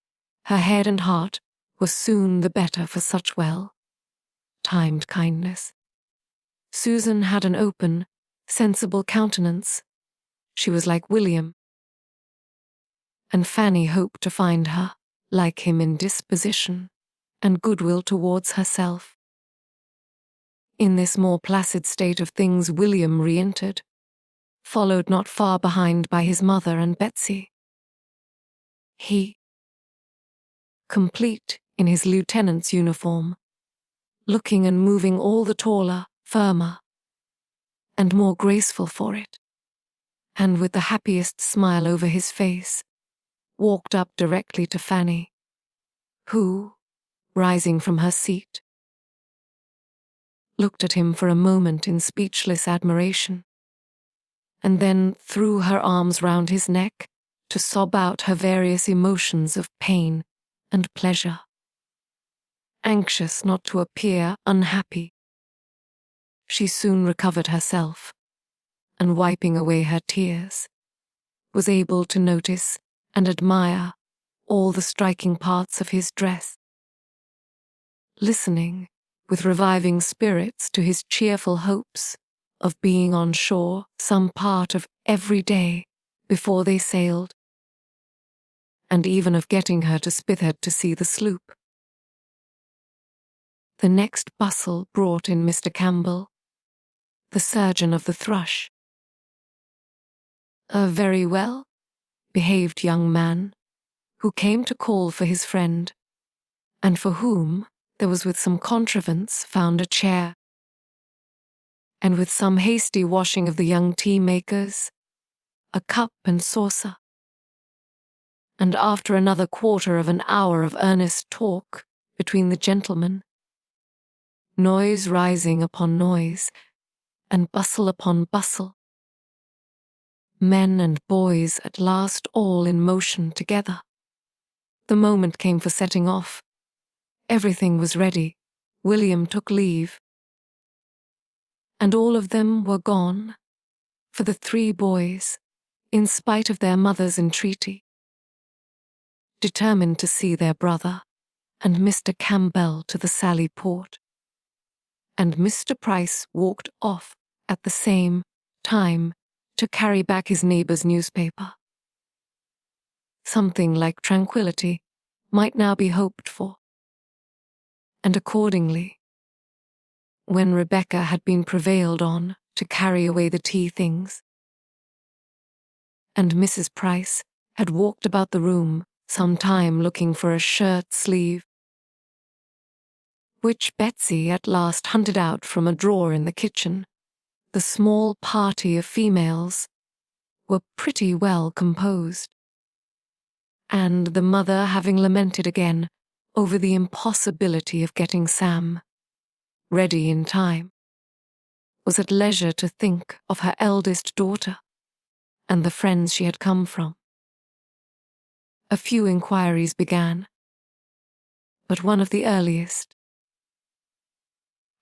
Her head and heart were soon the better for such well-timed kindness. Susan had an open, sensible countenance. She was like William, and Fanny hoped to find her like him in disposition and goodwill towards herself. In this more placid state of things William re-entered, followed not far behind by his mother and Betsy. He, complete in his lieutenant's uniform, looking and moving all the taller, firmer, and more graceful for it, and with the happiest smile over his face, walked up directly to Fanny, who, rising from her seat, looked at him for a moment in speechless admiration, and then threw her arms round his neck to sob out her various emotions of pain and pleasure. Anxious not to appear unhappy, she soon recovered herself, and wiping away her tears, was able to notice and admire all the striking parts of his dress. Listening with reviving spirits to his cheerful hopes of being on shore some part of every day before they sailed, and even of getting her to Spithead to see the sloop. The next bustle brought in Mr. Campbell, the surgeon of the Thrush, a very well-behaved young man who came to call for his friend, and for whom there was with some contrivance found a chair, and with some hasty washing of the young tea-makers, a cup and saucer, and after another quarter of an hour of earnest talk between the gentlemen, noise rising upon noise, and bustle upon bustle, men and boys at last all in motion together. The moment came for setting off. Everything was ready. William took leave, and all of them were gone, for the three boys, in spite of their mother's entreaty, determined to see their brother and Mr. Campbell to the Sally Port, and Mr. Price walked off at the same time to carry back his neighbour's newspaper. Something like tranquillity might now be hoped for, and accordingly, when Rebecca had been prevailed on to carry away the tea things, and Mrs. Price had walked about the room some time looking for a shirt sleeve, which Betsy at last hunted out from a drawer in the kitchen, the small party of females were pretty well composed, and the mother, having lamented again over the impossibility of getting Sam ready in time, was at leisure to think of her eldest daughter and the friends she had come from. A few inquiries began, but one of the earliest.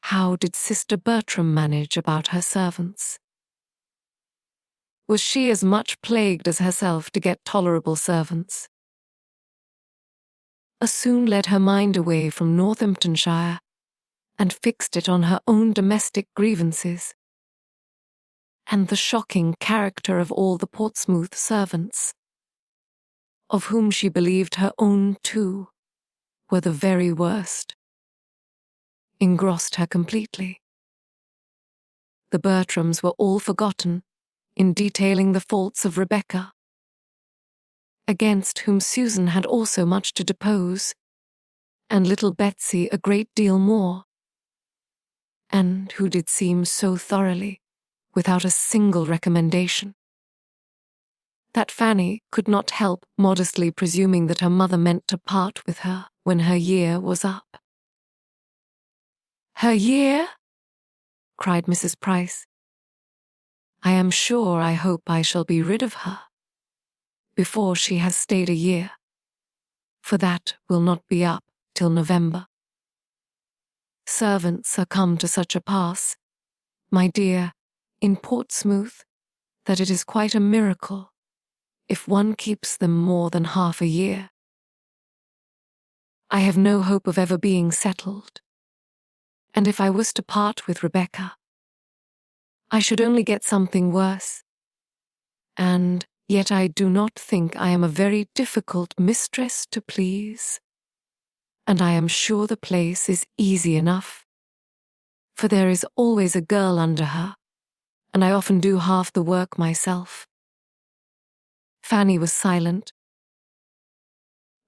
How did Sister Bertram manage about her servants? Was she as much plagued as herself to get tolerable servants? Soon led her mind away from Northamptonshire and fixed it on her own domestic grievances, and the shocking character of all the Portsmouth servants, of whom she believed her own too were the very worst, engrossed her completely. The Bertrams were all forgotten in detailing the faults of Rebecca, against whom Susan had also much to depose, and little Betsy a great deal more, and who did seem so thoroughly without a single recommendation, that Fanny could not help modestly presuming that her mother meant to part with her when her year was up. "Her year?" cried Mrs. Price. "I am sure I hope I shall be rid of her before she has stayed a year, for that will not be up till November. Servants are come to such a pass, my dear, in Portsmouth, that it is quite a miracle if one keeps them more than half a year. I have no hope of ever being settled, and if I was to part with Rebecca, I should only get something worse. And yet I do not think I am a very difficult mistress to please, and I am sure the place is easy enough, for there is always a girl under her, and I often do half the work myself." Fanny was silent,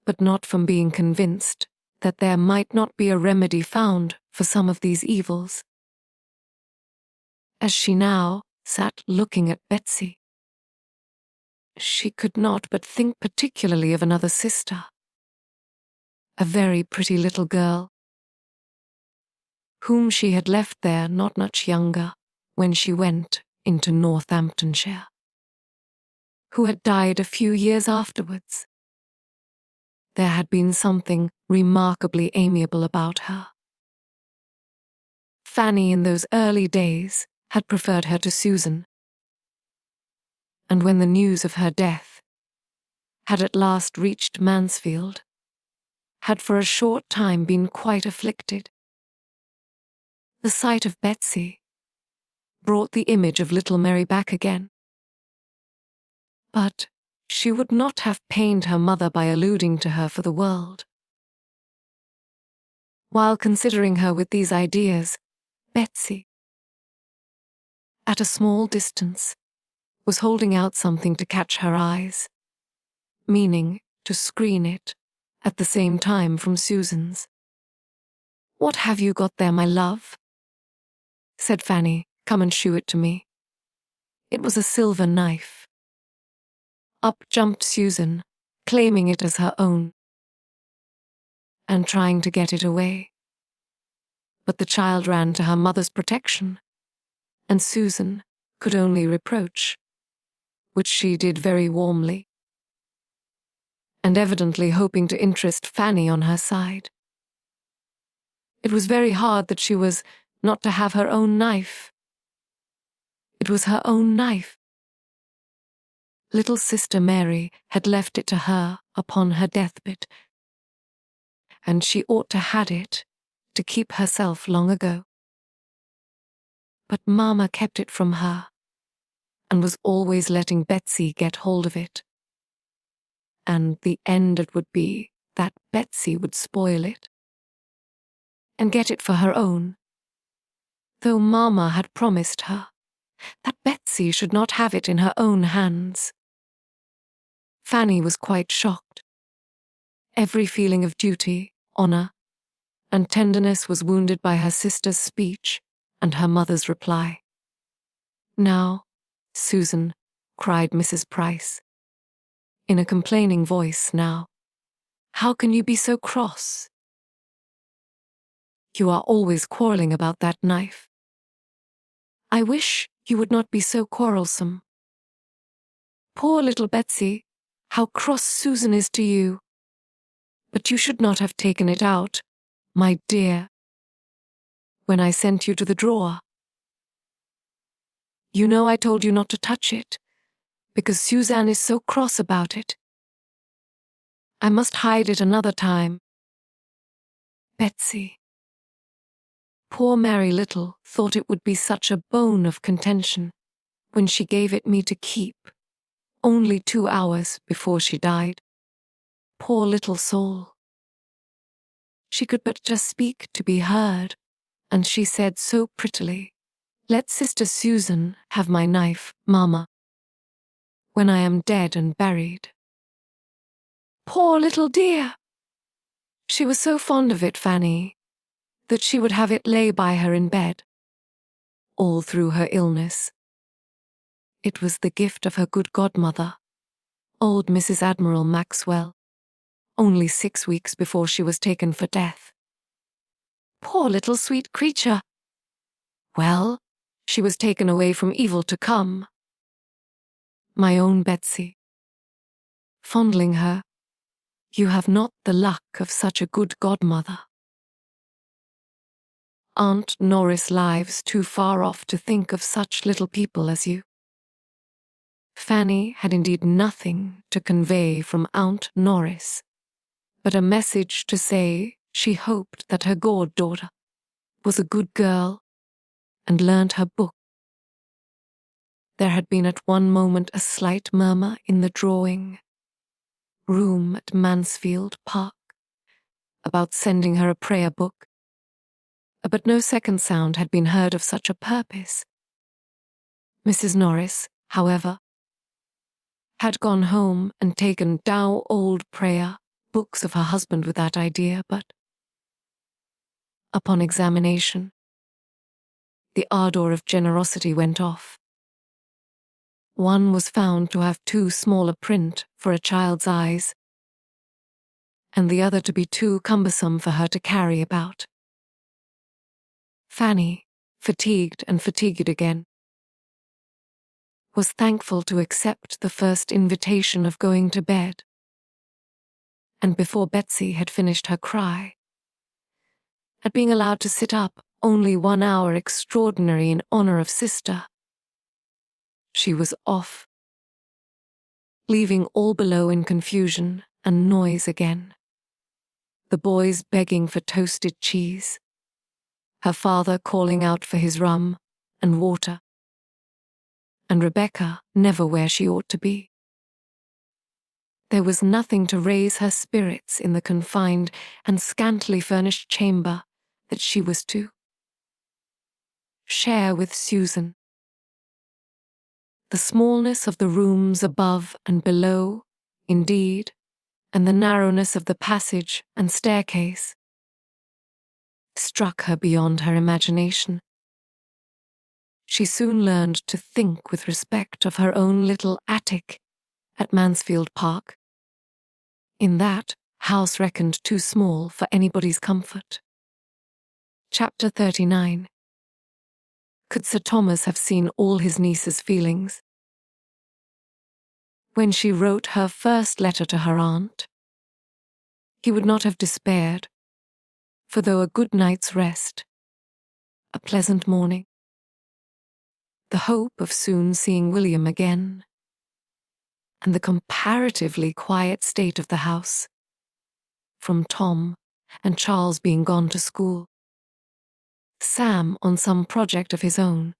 but not from being convinced that there might not be a remedy found for some of these evils. As she now sat looking at Betsy, she could not but think particularly of another sister, a very pretty little girl, whom she had left there not much younger when she went into Northamptonshire, who had died a few years afterwards. There had been something remarkably amiable about her. Fanny in those early days had preferred her to Susan, and when the news of her death had at last reached Mansfield, had for a short time been quite afflicted. The sight of Betsy brought the image of little Mary back again. But she would not have pained her mother by alluding to her for the world. While considering her with these ideas, Betsy, at a small distance, was holding out something to catch her eyes, meaning to screen it at the same time from Susan's. "What have you got there, my love?" said Fanny. "Come and shew it to me." It was a silver knife. Up jumped Susan, claiming it as her own, and trying to get it away. But the child ran to her mother's protection, and Susan could only reproach, which she did very warmly, and evidently hoping to interest Fanny on her side. It was very hard that she was not to have her own knife. It was her own knife. Little sister Mary had left it to her upon her deathbed, and she ought to had it to keep herself long ago. But Mamma kept it from her, and was always letting Betsy get hold of it. And the end it would be that Betsy would spoil it, and get it for her own, though Mamma had promised her that Betsy should not have it in her own hands. Fanny was quite shocked. Every feeling of duty, honor, and tenderness was wounded by her sister's speech and her mother's reply. "Now, Susan," cried Mrs. Price, in a complaining voice now, "how can you be so cross? You are always quarreling about that knife. I wish you would not be so quarrelsome. Poor little Betsy, how cross Susan is to you. But you should not have taken it out, my dear, when I sent you to the drawer. You know I told you not to touch it, because Suzanne is so cross about it. I must hide it another time. Betsy." Poor Mary Little thought it would be such a bone of contention when she gave it me to keep, only 2 hours before she died. Poor little soul. She could but just speak to be heard, and she said so prettily, "Let Sister Susan have my knife, Mamma, when I am dead and buried." Poor little dear! She was so fond of it, Fanny, that she would have it lay by her in bed, all through her illness. It was the gift of her good godmother, old Mrs. Admiral Maxwell, only 6 weeks before she was taken for death. Poor little sweet creature! Well, She was taken away from evil to come. My own Betsy. Fondling her, you have not the luck of such a good godmother. Aunt Norris lives too far off to think of such little people as you. Fanny had indeed nothing to convey from Aunt Norris, but a message to say she hoped that her goddaughter was a good girl and learned her book. There had been at one moment a slight murmur in the drawing room at Mansfield Park about sending her a prayer book, but no second sound had been heard of such a purpose. Mrs. Norris, however, had gone home and taken dour old prayer books of her husband with that idea, but upon examination, the ardor of generosity went off. One was found to have too small a print for a child's eyes, and the other to be too cumbersome for her to carry about. Fanny, fatigued and fatigued again, was thankful to accept the first invitation of going to bed, and before Betsy had finished her cry, at being allowed to sit up only 1 hour extraordinary in honor of sister, she was off, leaving all below in confusion and noise again. The boys begging for toasted cheese, her father calling out for his rum and water, and Rebecca never where she ought to be. There was nothing to raise her spirits in the confined and scantily furnished chamber that she was to share with Susan. The smallness of the rooms above and below, indeed, and the narrowness of the passage and staircase, struck her beyond her imagination. She soon learned to think with respect of her own little attic at Mansfield Park. In that, house reckoned too small for anybody's comfort. Chapter 39. Could Sir Thomas have seen all his niece's feelings? When she wrote her first letter to her aunt, he would not have despaired, for though a good night's rest, a pleasant morning, the hope of soon seeing William again, and the comparatively quiet state of the house, from Tom and Charles being gone to school, Sam on some project of his own,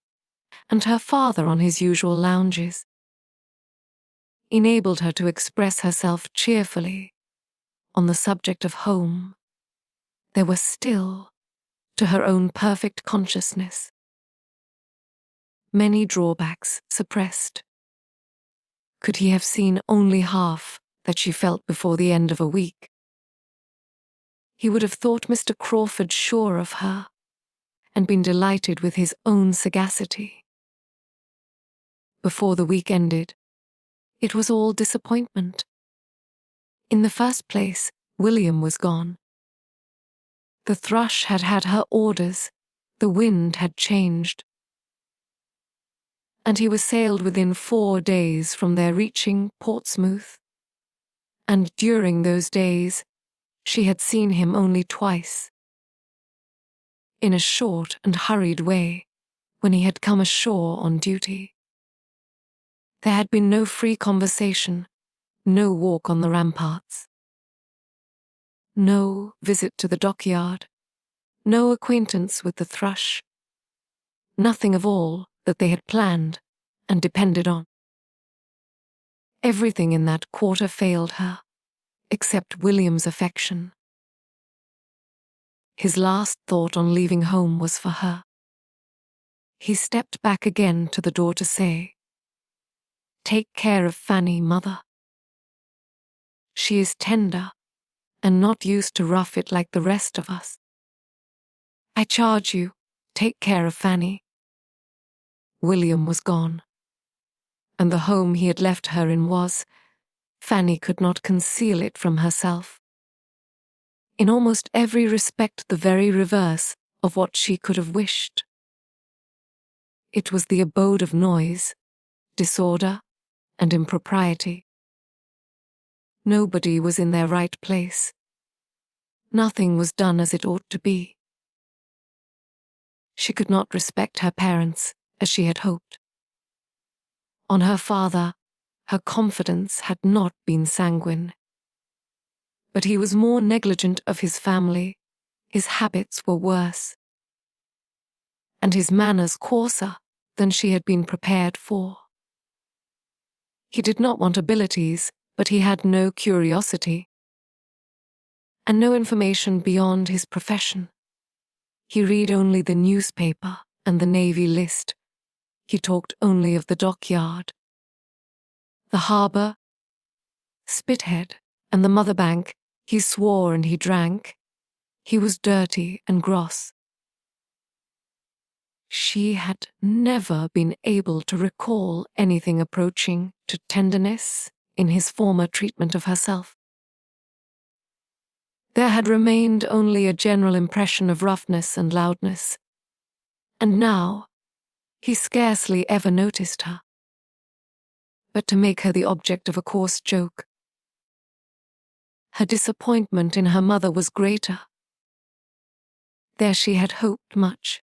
and her father on his usual lounges, enabled her to express herself cheerfully on the subject of home. There were still, to her own perfect consciousness, many drawbacks suppressed. Could he have seen only half that she felt before the end of a week, he would have thought Mr. Crawford sure of her, and been delighted with his own sagacity. Before the week ended, it was all disappointment. In the first place, William was gone. The thrush had had her orders, the wind had changed, and he was sailed within 4 days from their reaching Portsmouth. And during those days, she had seen him only twice. In a short and hurried way, when he had come ashore on duty. There had been no free conversation, no walk on the ramparts, no visit to the dockyard, no acquaintance with the thrush, nothing of all that they had planned and depended on. Everything in that quarter failed her, except William's affection. His last thought on leaving home was for her. He stepped back again to the door to say, "Take care of Fanny, mother. She is tender, and not used to rough it like the rest of us. I charge you, take care of Fanny." William was gone, and the home he had left her in was, Fanny could not conceal it from herself, in almost every respect the very reverse of what she could have wished. it was the abode of noise, disorder, and impropriety. Nobody was in their right place. Nothing was done as it ought to be. She could not respect her parents as she had hoped. On her father, her confidence had not been sanguine. But he was more negligent of his family, his habits were worse, and his manners coarser than she had been prepared for. He did not want abilities, but he had no curiosity, and no information beyond his profession. He read only the newspaper and the Navy list. He talked only of the dockyard, the harbour, Spithead, and the Mother Bank. He swore and he drank. He was dirty and gross. She had never been able to recall anything approaching to tenderness in his former treatment of herself. There had remained only a general impression of roughness and loudness, and now he scarcely ever noticed her. But to make her the object of a coarse joke, her disappointment in her mother was greater. There she had hoped much,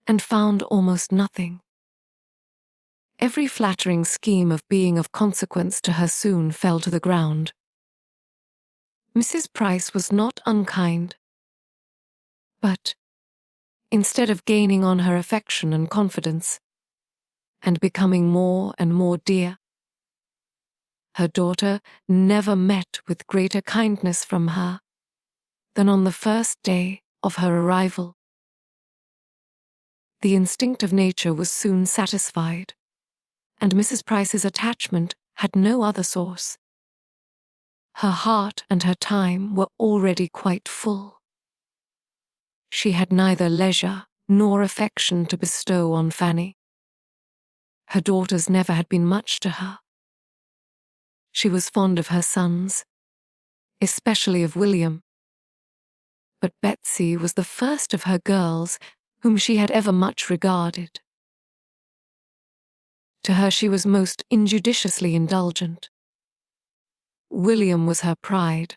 and found almost nothing. Every flattering scheme of being of consequence to her soon fell to the ground. Mrs. Price was not unkind, but, instead of gaining on her affection and confidence, and becoming more and more dear, her daughter never met with greater kindness from her than on the first day of her arrival. The instinct of nature was soon satisfied, and Mrs. Price's attachment had no other source. Her heart and her time were already quite full. She had neither leisure nor affection to bestow on Fanny. Her daughters never had been much to her. She was fond of her sons, especially of William. But Betsy was the first of her girls whom she had ever much regarded. To her she was most injudiciously indulgent. William was her pride,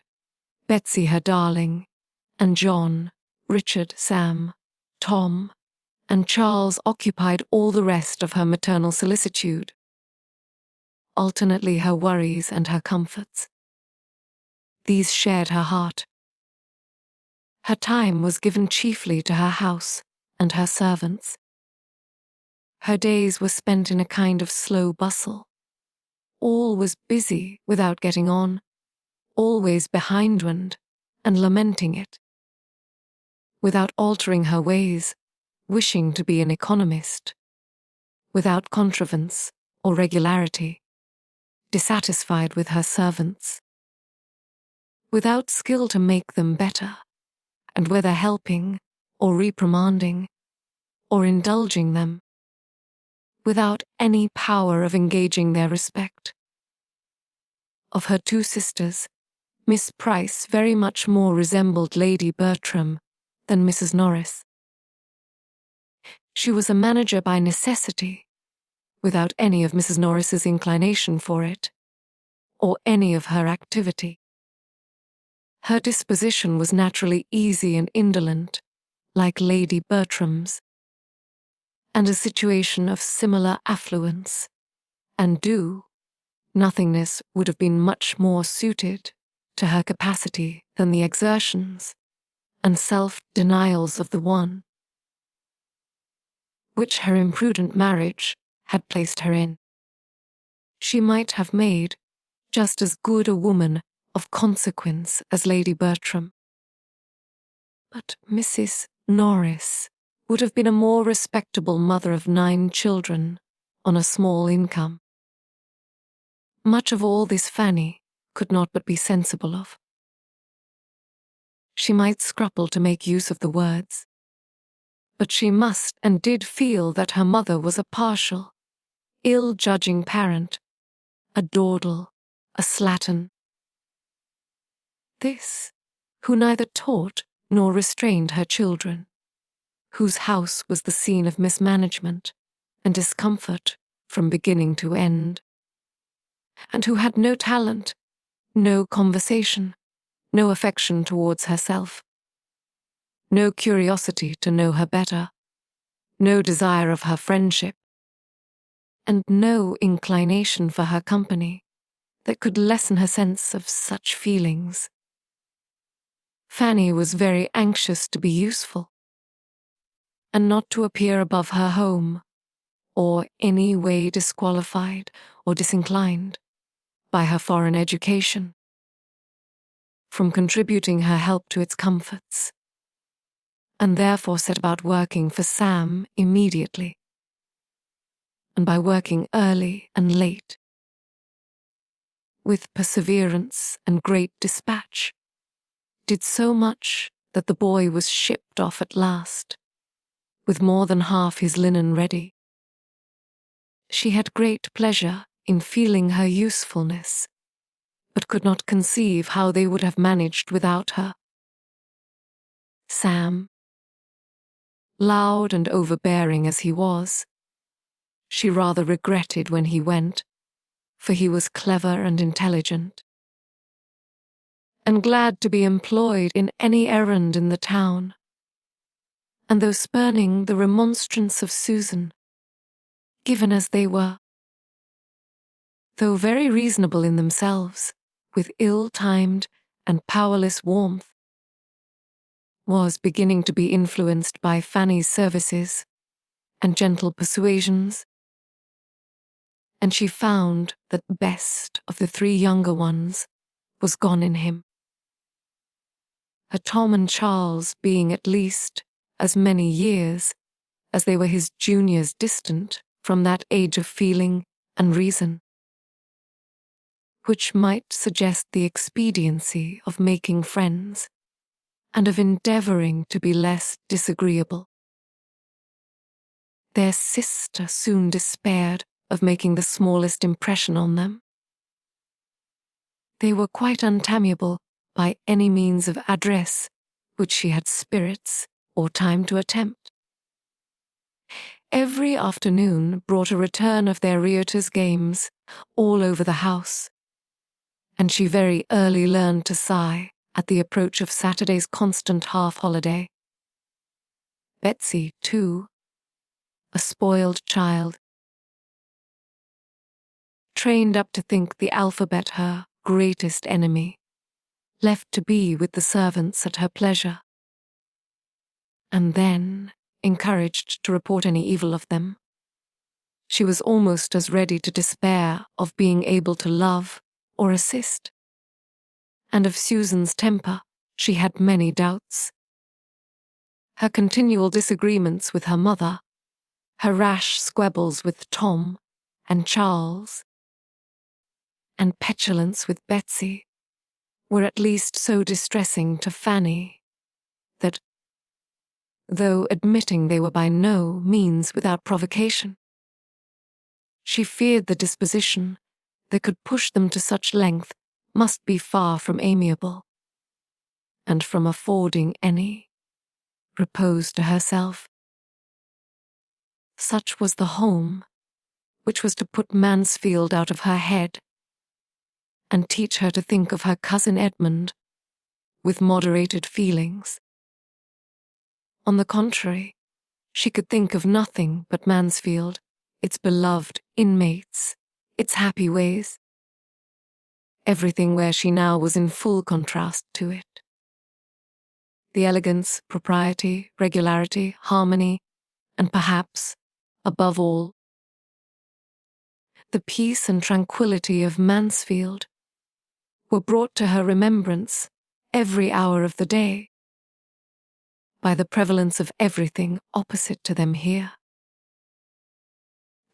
Betsy her darling, and John, Richard, Sam, Tom, and Charles occupied all the rest of her maternal solicitude, alternately her worries and her comforts. These shared her heart. Her time was given chiefly to her house and her servants. Her days were spent in a kind of slow bustle. All was busy without getting on, always behindhand and lamenting it. Without altering her ways, wishing to be an economist. Without contrivance or regularity, dissatisfied with her servants. Without skill to make them better, and whether helping or reprimanding or indulging them, without any power of engaging their respect. Of her two sisters, Miss Price very much more resembled Lady Bertram than Mrs. Norris. She was a manager by necessity, without any of Mrs. Norris's inclination for it, or any of her activity. Her disposition was naturally easy and indolent, like Lady Bertram's, and a situation of similar affluence, and nothingness would have been much more suited to her capacity than the exertions and self-denials of the one, which her imprudent marriage had placed her in. She might have made just as good a woman of consequence as Lady Bertram. But Mrs. Norris would have been a more respectable mother of 9 children on a small income. Much of all this Fanny could not but be sensible of. She might scruple to make use of the words, but she must and did feel that her mother was a partial, ill-judging parent, a dawdle, a slattern. This, who neither taught nor restrained her children, whose house was the scene of mismanagement and discomfort from beginning to end, and who had no talent, no conversation, no affection towards herself, no curiosity to know her better, no desire of her friendship, and no inclination for her company that could lessen her sense of such feelings. Fanny was very anxious to be useful, and not to appear above her home, or any way disqualified or disinclined by her foreign education from contributing her help to its comforts, and therefore set about working for Sam immediately, and by working early and late, with perseverance and great dispatch, did so much that the boy was shipped off at last, with more than half his linen ready. She had great pleasure in feeling her usefulness, but could not conceive how they would have managed without her. Sam, loud and overbearing as he was, she rather regretted when he went, for he was clever and intelligent, and glad to be employed in any errand in the town, and though spurning the remonstrance of Susan, given as they were, though very reasonable in themselves, with ill-timed and powerless warmth, was beginning to be influenced by Fanny's services and gentle persuasions, and she found that the best of the three younger ones was gone in him. Her Tom and Charles being at least as many years as they were his juniors distant from that age of feeling and reason, which might suggest the expediency of making friends and of endeavoring to be less disagreeable. Their sister soon despaired of making the smallest impression on them. They were quite untamable by any means of address which she had spirits or time to attempt. Every afternoon brought a return of their Rioter's games all over the house, and she very early learned to sigh at the approach of Saturday's constant half-holiday. Betsy, too, a spoiled child, trained up to think the alphabet her greatest enemy, left to be with the servants at her pleasure, and then encouraged to report any evil of them. She was almost as ready to despair of being able to love or assist. And of Susan's temper, she had many doubts. Her continual disagreements with her mother, her rash squabbles with Tom and Charles, and petulance with Betsy were at least so distressing to Fanny that, though admitting they were by no means without provocation, she feared the disposition that could push them to such length must be far from amiable, and from affording any repose to herself. Such was the home which was to put Mansfield out of her head, and teach her to think of her cousin Edmund with moderated feelings. On the contrary, she could think of nothing but Mansfield, its beloved inmates, its happy ways, everything where she now was in full contrast to it. The elegance, propriety, regularity, harmony, and perhaps, above all, the peace and tranquillity of Mansfield were brought to her remembrance every hour of the day by the prevalence of everything opposite to them here.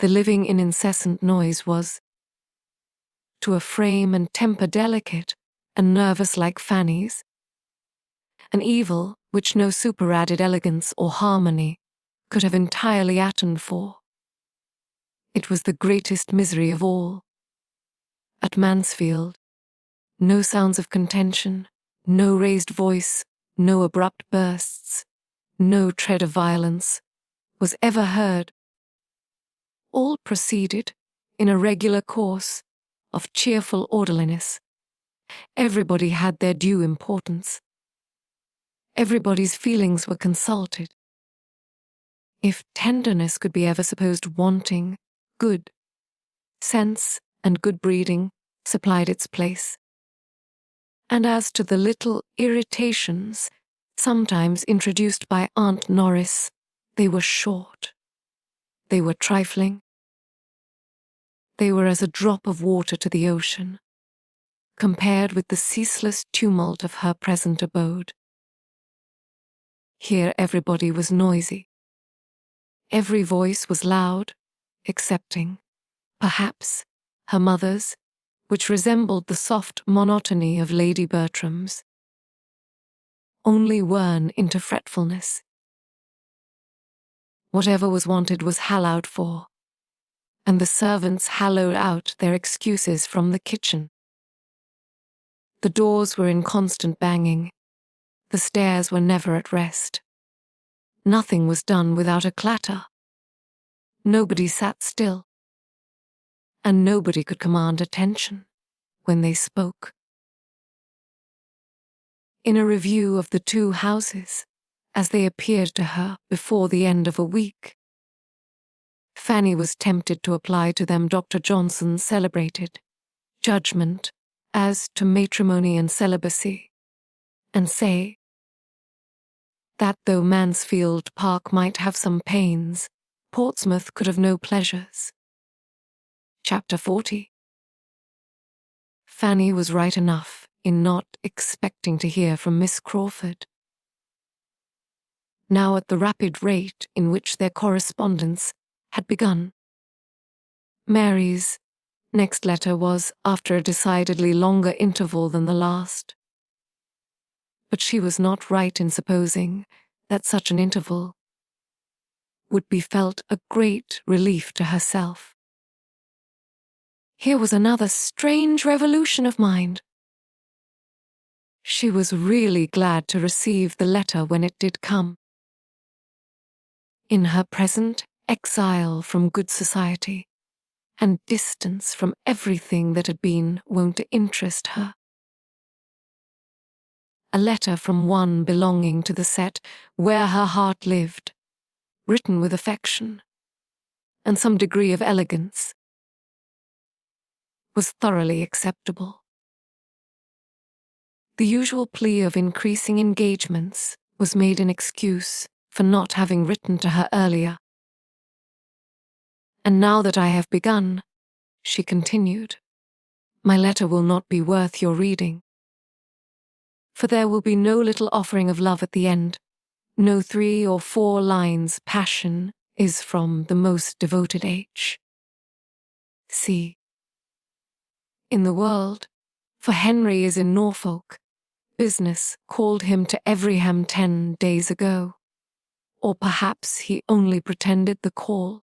The living in incessant noise was, to a frame and temper delicate and nervous like Fanny's, an evil which no superadded elegance or harmony could have entirely atoned for. It was the greatest misery of all. At Mansfield, no sounds of contention, no raised voice, no abrupt bursts, no tread of violence was ever heard. All proceeded in a regular course of cheerful orderliness. Everybody had their due importance. Everybody's feelings were consulted. If tenderness could be ever supposed wanting, good sense and good breeding supplied its place. And as to the little irritations sometimes introduced by Aunt Norris, they were short. They were trifling. They were as a drop of water to the ocean, compared with the ceaseless tumult of her present abode. Here everybody was noisy. Every voice was loud, excepting, perhaps, her mother's, which resembled the soft monotony of Lady Bertram's, only worn into fretfulness. Whatever was wanted was hallowed for, and the servants hallowed out their excuses from the kitchen. The doors were in constant banging. The stairs were never at rest. Nothing was done without a clatter. Nobody sat still, and nobody could command attention when they spoke. In a review of the two houses, as they appeared to her before the end of a week, Fanny was tempted to apply to them Dr. Johnson's celebrated judgment as to matrimony and celibacy, and say that though Mansfield Park might have some pains, Portsmouth could have no pleasures. Chapter 40. Fanny was right enough in not expecting to hear from Miss Crawford. Now at the rapid rate in which their correspondence had begun, Mary's next letter was after a decidedly longer interval than the last. But she was not right in supposing that such an interval would be felt a great relief to herself. Here was another strange revolution of mind. She was really glad to receive the letter when it did come. In her present exile from good society, and distance from everything that had been wont to interest her. A letter from one belonging to the set where her heart lived, written with affection and some degree of elegance, was thoroughly acceptable. The usual plea of increasing engagements was made an excuse for not having written to her earlier. And now that I have begun, she continued, my letter will not be worth your reading. For there will be no little offering of love at the end, no 3 or 4 lines passion is from the most devoted H. C. In the world, for Henry is in Norfolk. Business called him to Everyham 10 days ago, or perhaps he only pretended the call,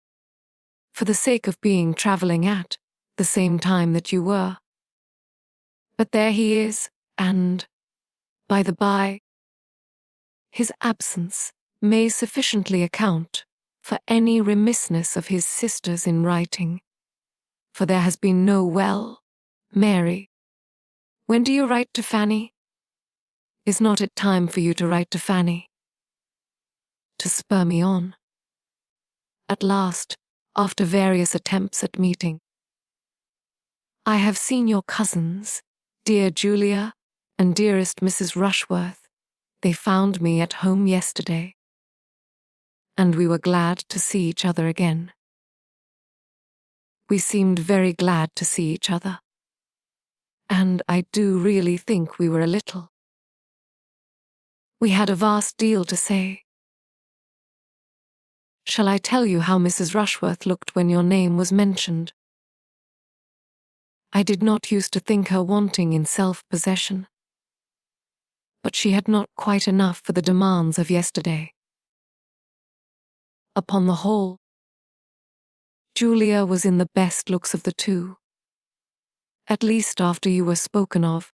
for the sake of being travelling at the same time that you were. But there he is, and, by the by, his absence may sufficiently account for any remissness of his sisters in writing, for there has been no Mary, when do you write to Fanny? Is not it time for you to write to Fanny? To spur me on. At last, after various attempts at meeting, I have seen your cousins, dear Julia and dearest Mrs. Rushworth. They found me at home yesterday, and we were glad to see each other again. We seemed very glad to see each other, and I do really think we were a little. We had a vast deal to say. Shall I tell you how Mrs. Rushworth looked when your name was mentioned? I did not use to think her wanting in self-possession, but she had not quite enough for the demands of yesterday. Upon the whole, Julia was in the best looks of the two, at least after you were spoken of.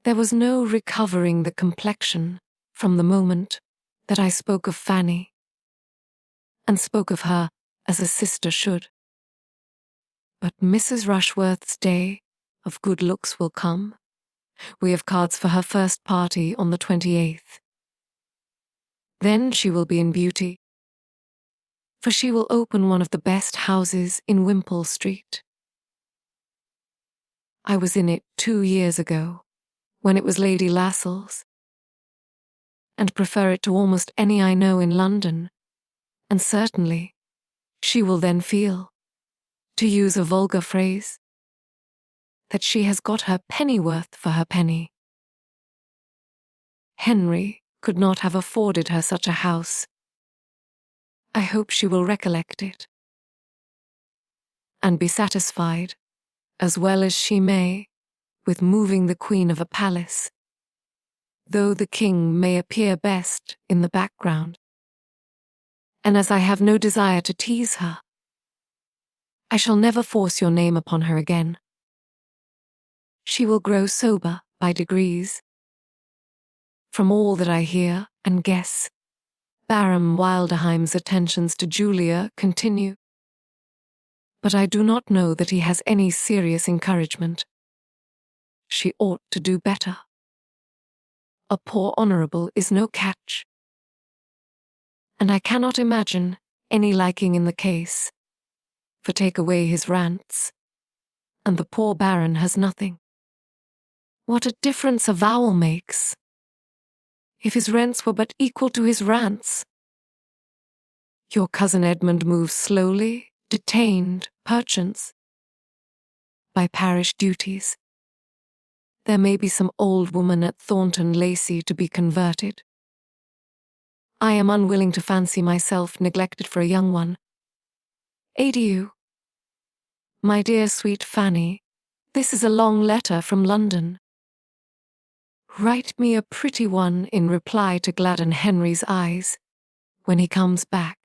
There was no recovering the complexion from the moment that I spoke of Fanny, and spoke of her as a sister should. But Mrs. Rushworth's day of good looks will come. We have cards for her first party on the 28th. Then she will be in beauty, for she will open one of the best houses in Wimpole Street. I was in it 2 years ago, when it was Lady Lascelles, and prefer it to almost any I know in London, and certainly she will then feel, to use a vulgar phrase, that she has got her pennyworth for her penny. Henry could not have afforded her such a house. I hope she will recollect it, and be satisfied, as well as she may, with moving the queen of a palace, though the king may appear best in the background. And as I have no desire to tease her, I shall never force your name upon her again. She will grow sober by degrees. From all that I hear and guess, Baron Wilderheim's attentions to Julia continue, but I do not know that he has any serious encouragement. She ought to do better. A poor honourable is no catch, and I cannot imagine any liking in the case, for take away his rants, and the poor Baron has nothing. What a difference a vowel makes! If his rents were but equal to his rants. Your cousin Edmund moves slowly, detained, perchance, by parish duties. There may be some old woman at Thornton Lacey to be converted. I am unwilling to fancy myself neglected for a young one. Adieu. My dear sweet Fanny, this is a long letter from London. Write me a pretty one in reply to gladden Henry's eyes when he comes back.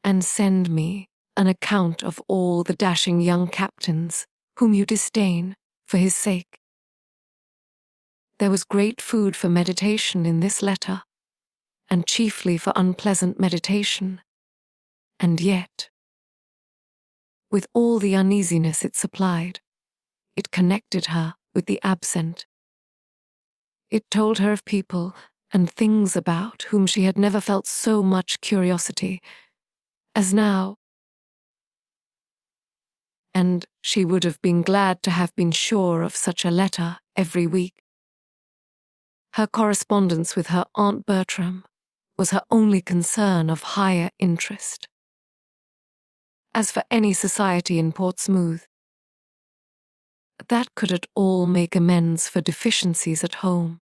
And send me an account of all the dashing young captains whom you disdain for his sake. There was great food for meditation in this letter, and chiefly for unpleasant meditation, and yet, with all the uneasiness it supplied, it connected her with the absent. It told her of people and things about whom she had never felt so much curiosity as now, and she would have been glad to have been sure of such a letter every week. Her correspondence with her Aunt Bertram was her only concern of higher interest. As for any society in Portsmouth, that could at all make amends for deficiencies at home.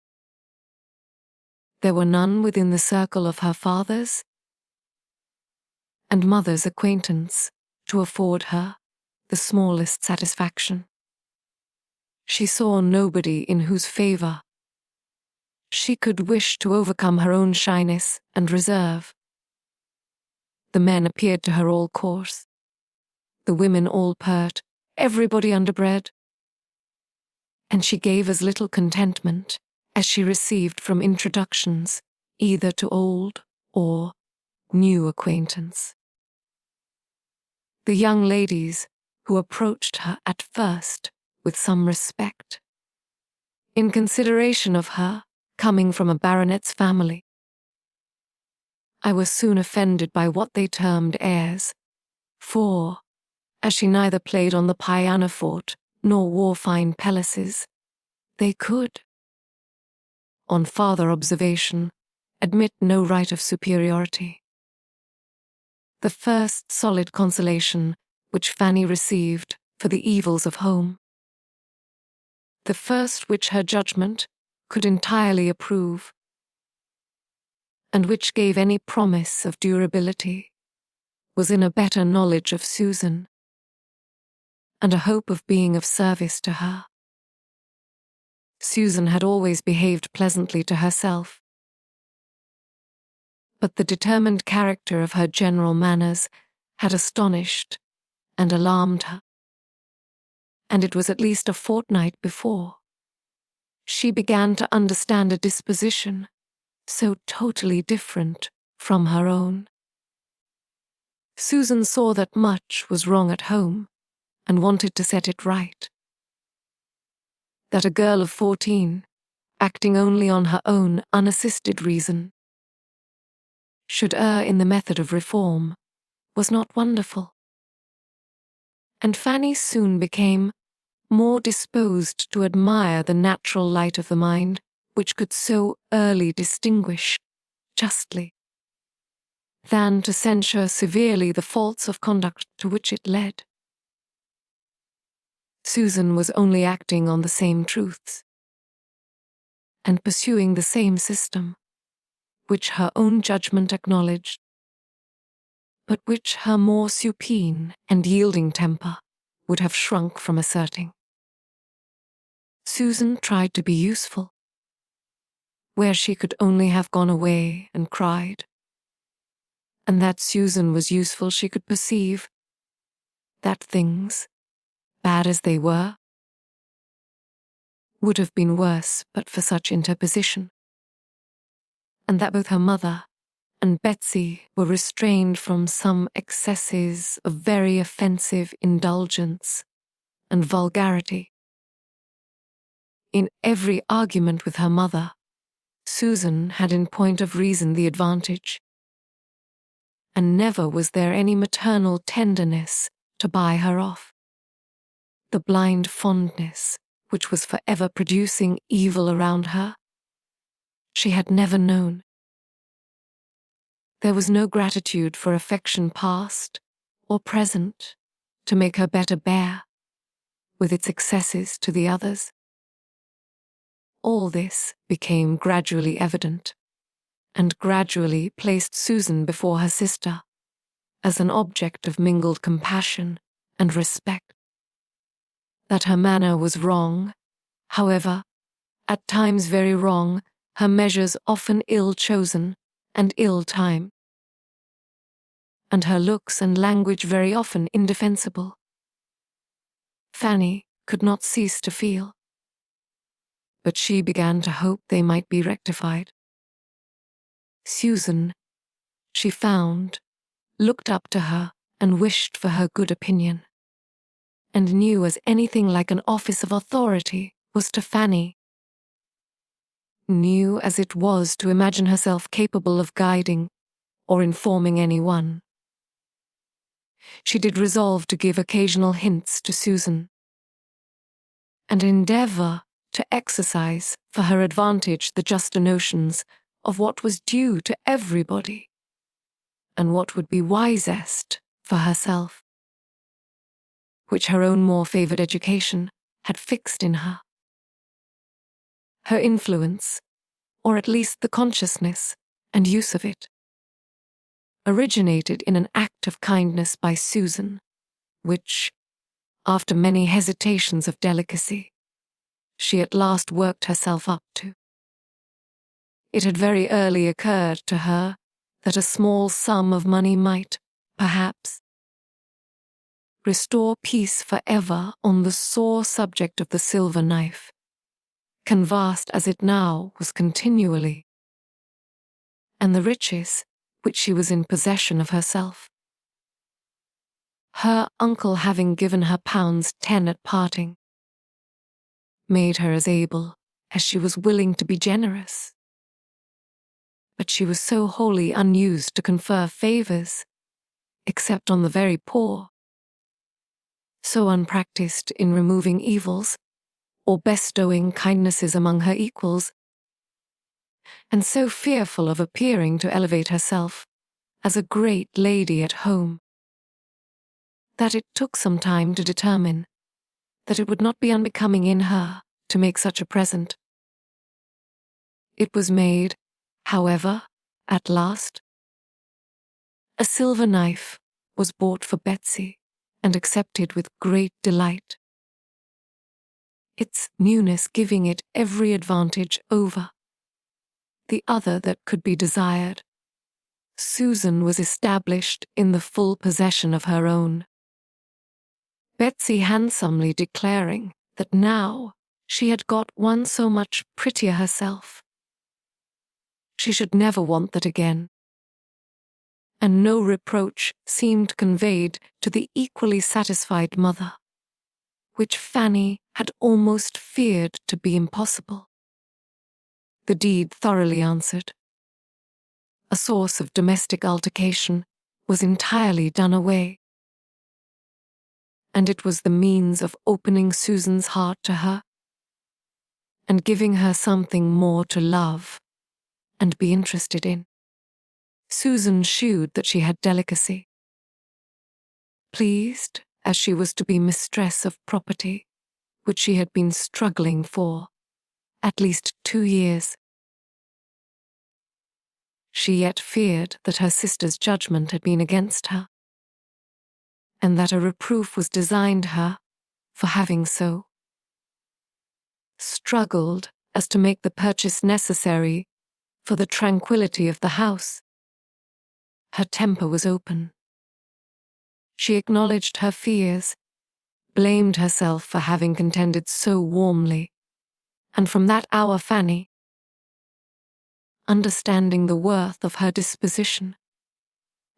There were none within the circle of her father's and mother's acquaintance to afford her the smallest satisfaction. She saw nobody in whose favour she could wish to overcome her own shyness and reserve. The men appeared to her all coarse, the women all pert, everybody underbred, and she gave as little contentment as she received from introductions either to old or new acquaintance. The young ladies who approached her at first with some respect, in consideration of her coming from a baronet's family, I was soon offended by what they termed airs, for, as she neither played on the pianoforte nor wore fine pelisses, they could, on farther observation, admit no right of superiority. The first solid consolation which Fanny received for the evils of home, the first which her judgment could entirely approve, and which gave any promise of durability, was in a better knowledge of Susan, and a hope of being of service to her. Susan had always behaved pleasantly to herself, but the determined character of her general manners had astonished and alarmed her, and it was at least a fortnight before she began to understand a disposition so totally different from her own. Susan saw that much was wrong at home and wanted to set it right. That a girl of 14, acting only on her own unassisted reason, should err in the method of reform was not wonderful. And Fanny soon became more disposed to admire the natural light of the mind which could so early distinguish justly, than to censure severely the faults of conduct to which it led. Susan was only acting on the same truths, and pursuing the same system, which her own judgment acknowledged, but which her more supine and yielding temper would have shrunk from asserting. Susan tried to be useful, where she could only have gone away and cried. And that Susan was useful she could perceive, that things, bad as they were, would have been worse but for such interposition, and that both her mother and Betsy were restrained from some excesses of very offensive indulgence and vulgarity. In every argument with her mother, Susan had in point of reason the advantage, and never was there any maternal tenderness to buy her off. The blind fondness which was forever producing evil around her, she had never known. There was no gratitude for affection past or present to make her better bear, with its excesses to the others. All this became gradually evident, and gradually placed Susan before her sister as an object of mingled compassion and respect. That her manner was wrong, however, at times very wrong, her measures often ill-chosen and ill-timed, and her looks and language very often indefensible, Fanny could not cease to feel, but she began to hope they might be rectified. Susan, she found, looked up to her and wished for her good opinion, and knew as anything like an office of authority was to Fanny, knew as it was to imagine herself capable of guiding or informing any one. She did resolve to give occasional hints to Susan, and endeavour to exercise for her advantage the juster notions of what was due to everybody, and what would be wisest for herself, which her own more favoured education had fixed in her. Her influence, or at least the consciousness and use of it, originated in an act of kindness by Susan, which, after many hesitations of delicacy, she at last worked herself up to. It had very early occurred to her that a small sum of money might, perhaps, restore peace forever on the sore subject of the silver knife, canvassed as it now was continually, and the riches which she was in possession of herself. Her uncle having given her £10 at parting, made her as able as she was willing to be generous. But she was so wholly unused to confer favours, except on the very poor, so unpractised in removing evils, or bestowing kindnesses among her equals, and so fearful of appearing to elevate herself as a great lady at home, that it took some time to determine that it would not be unbecoming in her to make such a present. It was made, however, at last. A silver knife was bought for Betsy and accepted with great delight, its newness giving it every advantage over the other that could be desired. Susan was established in the full possession of her own, Betsy handsomely declaring that now she had got one so much prettier herself, She should never want that again. And no reproach seemed conveyed to the equally satisfied mother, which Fanny had almost feared to be impossible. The deed thoroughly answered. A source of domestic altercation was entirely done away, and it was the means of opening Susan's heart to her and giving her something more to love and be interested in. Susan shewed that she had delicacy. Pleased as she was to be mistress of property, which she had been struggling for at least 2 years, she yet feared that her sister's judgment had been against her, and that a reproof was designed her for having so. Struggled as to make the purchase necessary for the tranquillity of the house. Her temper was open. She acknowledged her fears, blamed herself for having contended so warmly, and from that hour Fanny, understanding the worth of her disposition,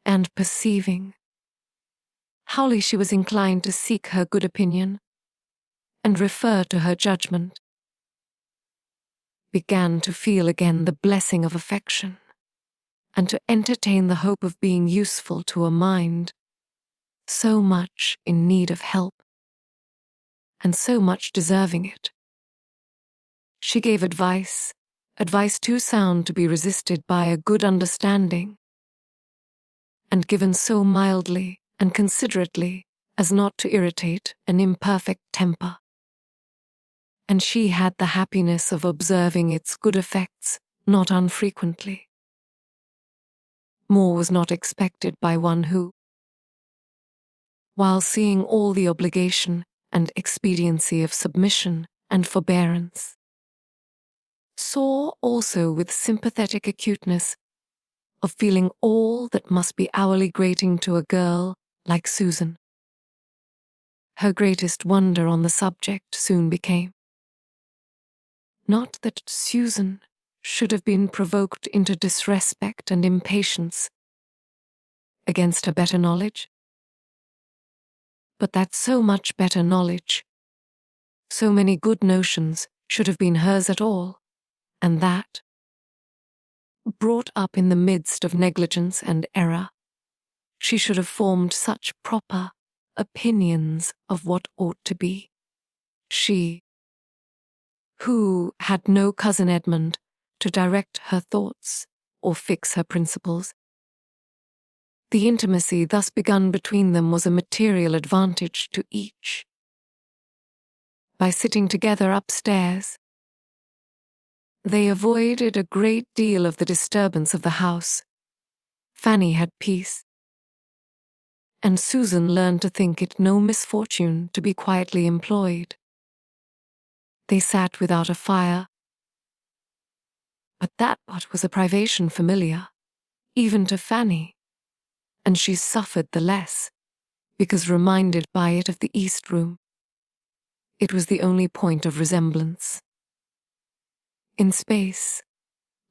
and perceiving how she was inclined to seek her good opinion and refer to her judgment, began to feel again the blessing of affection, and to entertain the hope of being useful to a mind so much in need of help, and so much deserving it. She gave advice too sound to be resisted by a good understanding, and given so mildly and considerately as not to irritate an imperfect temper. And she had the happiness of observing its good effects not unfrequently. More was not expected by one who, while seeing all the obligation and expediency of submission and forbearance, saw also with sympathetic acuteness of feeling all that must be hourly grating to a girl like Susan. Her greatest wonder on the subject soon became, not that Susan should have been provoked into disrespect and impatience against her better knowledge, but that so much better knowledge, so many good notions should have been hers at all, and that, brought up in the midst of negligence and error, she should have formed such proper opinions of what ought to be. She, who had no cousin Edmund to direct her thoughts or fix her principles. The intimacy thus begun between them was a material advantage to each. By sitting together upstairs, they avoided a great deal of the disturbance of the house. Fanny had peace, and Susan learned to think it no misfortune to be quietly employed. They sat without a fire, but that but was a privation familiar, even to Fanny, and she suffered the less, because reminded by it of the East Room. It was the only point of resemblance. In space,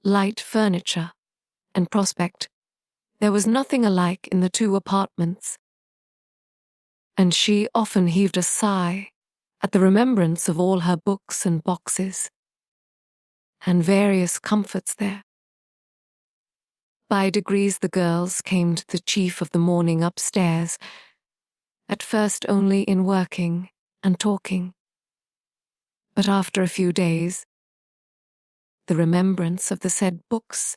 light furniture, and prospect, there was nothing alike in the two apartments, and she often heaved a sigh at the remembrance of all her books and boxes, and various comforts there. By degrees the girls came to the chief of the morning upstairs, at first only in working and talking, but after a few days, the remembrance of the said books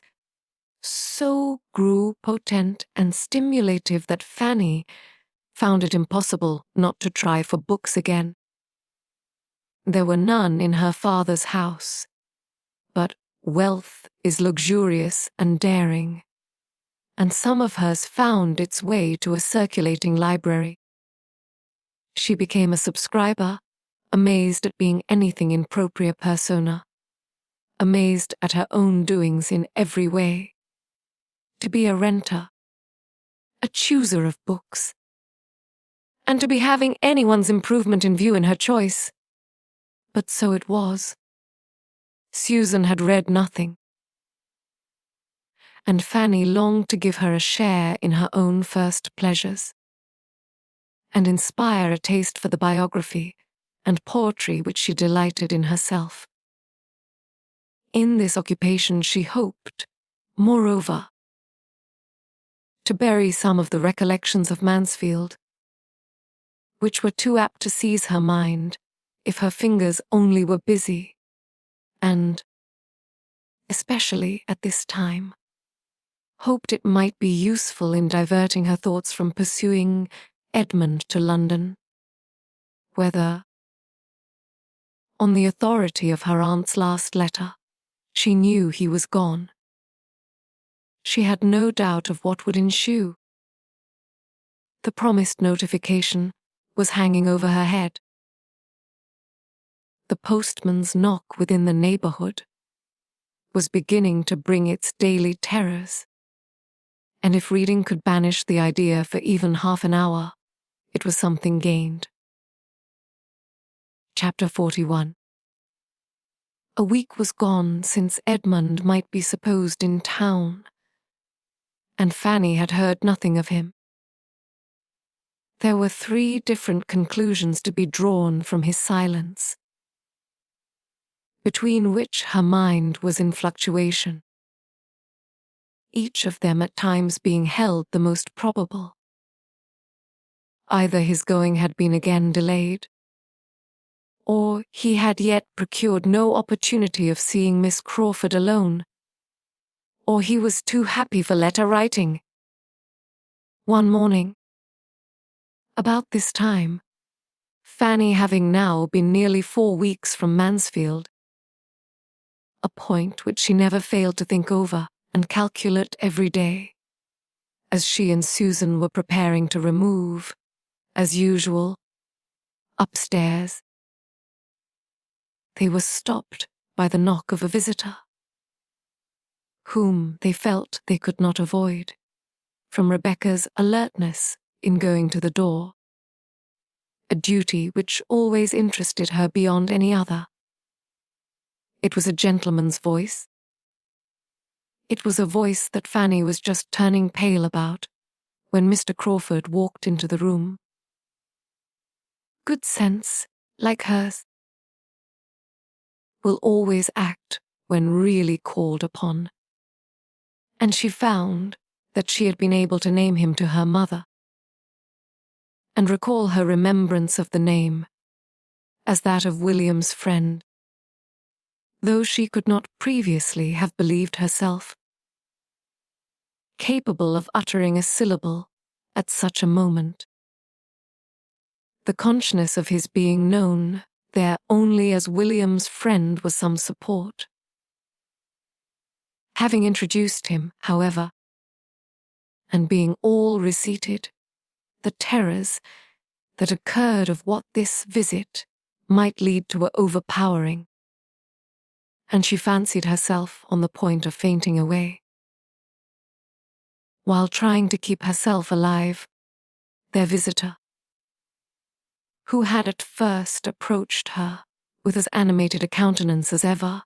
so grew potent and stimulative that Fanny found it impossible not to try for books again. There were none in her father's house, but wealth is luxurious and daring, and some of hers found its way to a circulating library. She became a subscriber, amazed at being anything in propria persona, amazed at her own doings in every way. To be a renter, a chooser of books, and to be having anyone's improvement in view in her choice. But so it was. Susan had read nothing. and Fanny longed to give her a share in her own first pleasures, and inspire a taste for the biography and poetry which she delighted in herself. In this occupation she hoped, moreover, to bury some of the recollections of Mansfield, which were too apt to seize her mind if her fingers only were busy, and, especially at this time, hoped it might be useful in diverting her thoughts from pursuing Edmund to London, whether, on the authority of her aunt's last letter, she knew he was gone. She had no doubt of what would ensue. The promised notification was hanging over her head. The postman's knock within the neighborhood was beginning to bring its daily terrors, and if reading could banish the idea for even half an hour, it was something gained. Chapter 41. A week was gone since Edmund might be supposed in town, and Fanny had heard nothing of him. There were 3 different conclusions to be drawn from his silence, between which her mind was in fluctuation, each of them at times being held the most probable. Either his going had been again delayed, or he had yet procured no opportunity of seeing Miss Crawford alone, or he was too happy for letter-writing. One morning, about this time, Fanny having now been nearly 4 weeks from Mansfield, a point which she never failed to think over and calculate every day, as she and Susan were preparing to remove, as usual, upstairs, they were stopped by the knock of a visitor, whom they felt they could not avoid, from Rebecca's alertness in going to the door, a duty which always interested her beyond any other. It was a gentleman's voice. It was a voice that Fanny was just turning pale about when Mr. Crawford walked into the room. Good sense, like hers, will always act when really called upon, and she found that she had been able to name him to her mother, and recall her remembrance of the name as that of William's friend, though she could not previously have believed herself capable of uttering a syllable at such a moment. The consciousness of his being known there only as William's friend was some support. Having introduced him, however, and being all reseated, the terrors that occurred of what this visit might lead to were overpowering, and she fancied herself on the point of fainting away. While trying to keep herself alive, their visitor, who had at first approached her with as animated a countenance as ever,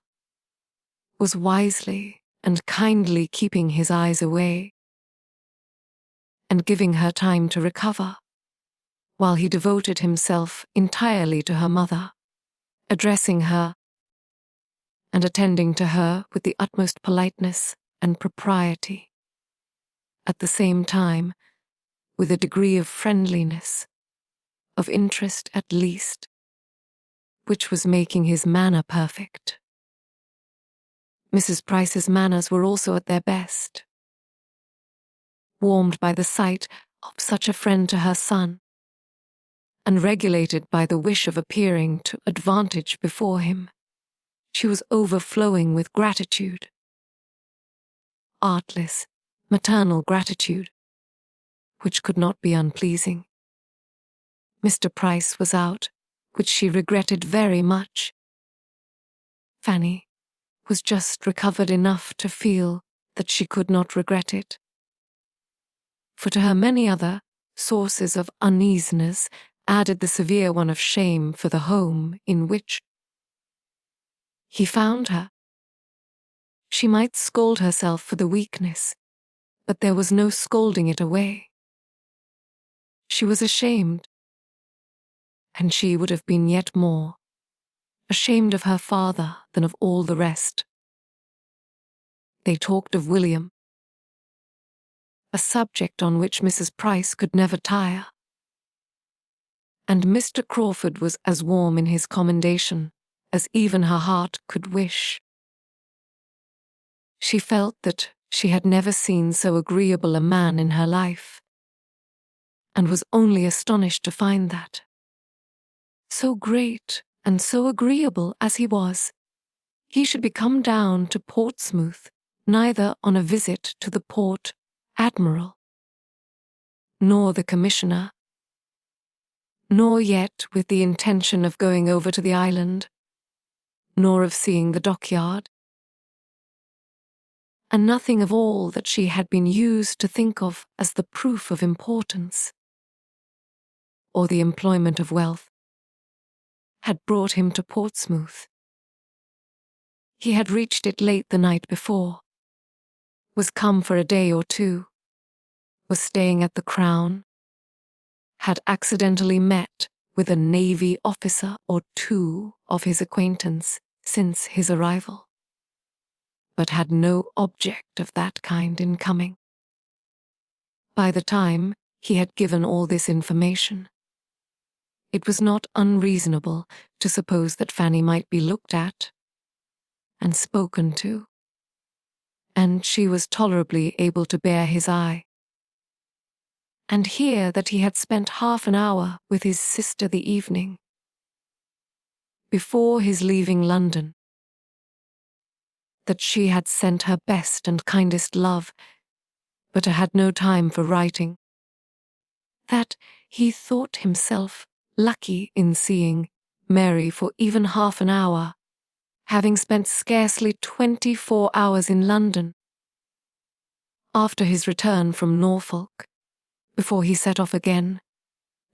was wisely and kindly keeping his eyes away, and giving her time to recover, while he devoted himself entirely to her mother, addressing her and attending to her with the utmost politeness and propriety, at the same time with a degree of friendliness, of interest at least, which was making his manner perfect. Mrs. Price's manners were also at their best. Warmed by the sight of such a friend to her son, and regulated by the wish of appearing to advantage before him, she was overflowing with gratitude. Artless, maternal gratitude, which could not be unpleasing. Mr. Price was out, which she regretted very much. Fanny was just recovered enough to feel that she could not regret it, for to her many other sources of uneasiness added the severe one of shame for the home in which he found her. She might scold herself for the weakness, but there was no scolding it away. She was ashamed, and she would have been yet more ashamed of her father than of all the rest. They talked of William, a subject on which Mrs. Price could never tire, and Mr. Crawford was as warm in his commendation as even her heart could wish. She felt that she had never seen so agreeable a man in her life, and was only astonished to find that, so great and so agreeable as he was, he should be come down to Portsmouth neither on a visit to the Port Admiral, nor the Commissioner, nor yet with the intention of going over to the island, nor of seeing the dockyard, and nothing of all that she had been used to think of as the proof of importance, or the employment of wealth, had brought him to Portsmouth. He had reached it late the night before, was come for a day or two, was staying at the Crown, had accidentally met with a navy officer or two of his acquaintance since his arrival, but had no object of that kind in coming. By the time he had given all this information, it was not unreasonable to suppose that Fanny might be looked at and spoken to, and she was tolerably able to bear his eye, and hear that he had spent half an hour with his sister the evening before his leaving London, that she had sent her best and kindest love, but had no time for writing, that he thought himself lucky in seeing Mary for even half an hour, having spent scarcely 24 hours in London. After his return from Norfolk, before he set off again,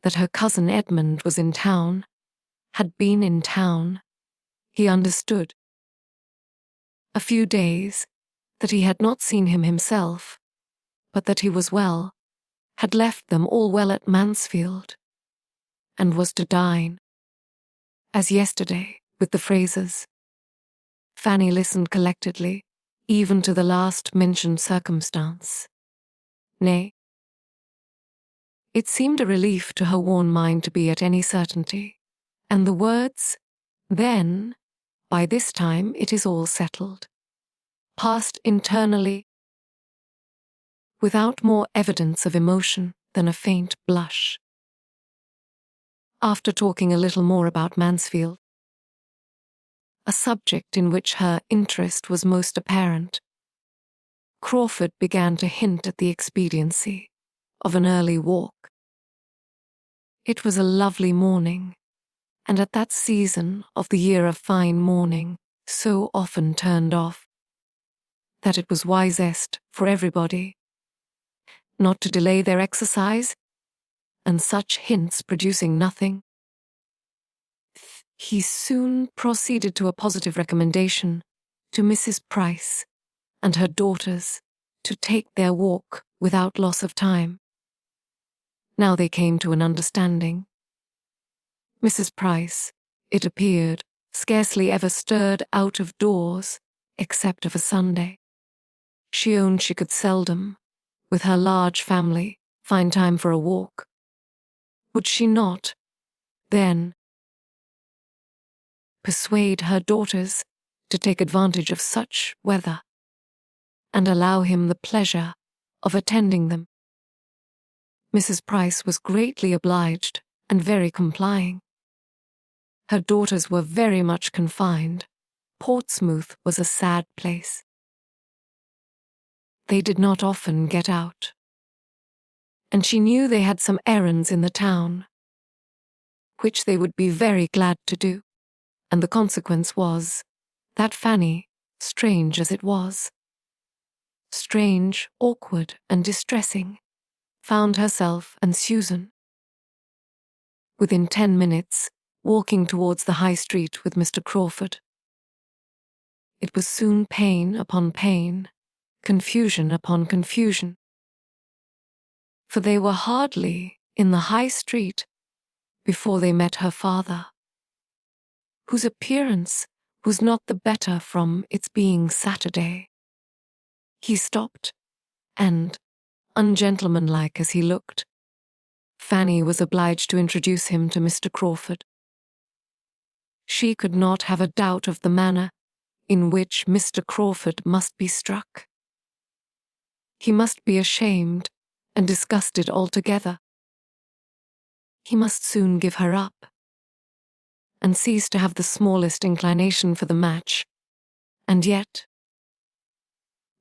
that her cousin Edmund was in town, had been in town, he understood. A few days, that he had not seen him himself, but that he was well, had left them all well at Mansfield, and was to dine, as yesterday, with the Frasers. Fanny listened collectedly, even to the last mentioned circumstance. Nay, it seemed a relief to her worn mind to be at any certainty, and the words, "Then, by this time it is all settled," passed internally without more evidence of emotion than a faint blush. After talking a little more about Mansfield, a subject in which her interest was most apparent, Crawford began to hint at the expediency of an early walk. It was a lovely morning, and at that season of the year a fine morning so often turned off, that it was wisest for everybody not to delay their exercise, and such hints producing nothing, he soon proceeded to a positive recommendation to Mrs. Price and her daughters to take their walk without loss of time. Now they came to an understanding. Mrs. Price, it appeared, scarcely ever stirred out of doors, except of a Sunday. She owned she could seldom, with her large family, find time for a walk. Would she not, then, persuade her daughters to take advantage of such weather, and allow him the pleasure of attending them? Mrs. Price was greatly obliged and very complying. Her daughters were very much confined. Portsmouth was a sad place. They did not often get out, and she knew they had some errands in the town, which they would be very glad to do, and the consequence was that Fanny, strange as it was, strange, awkward, and distressing, found herself and Susan, within 10 minutes, walking towards the High Street with Mr. Crawford. it was soon pain upon pain, confusion upon confusion. For they were hardly in the high street before they met her father, whose appearance was not the better from its being Saturday. He stopped, and, ungentlemanlike as he looked, Fanny was obliged to introduce him to Mr. Crawford. She could not have a doubt of the manner in which Mr. Crawford must be struck. He must be ashamed and disgusted altogether. He must soon give her up, and cease to have the smallest inclination for the match. And yet,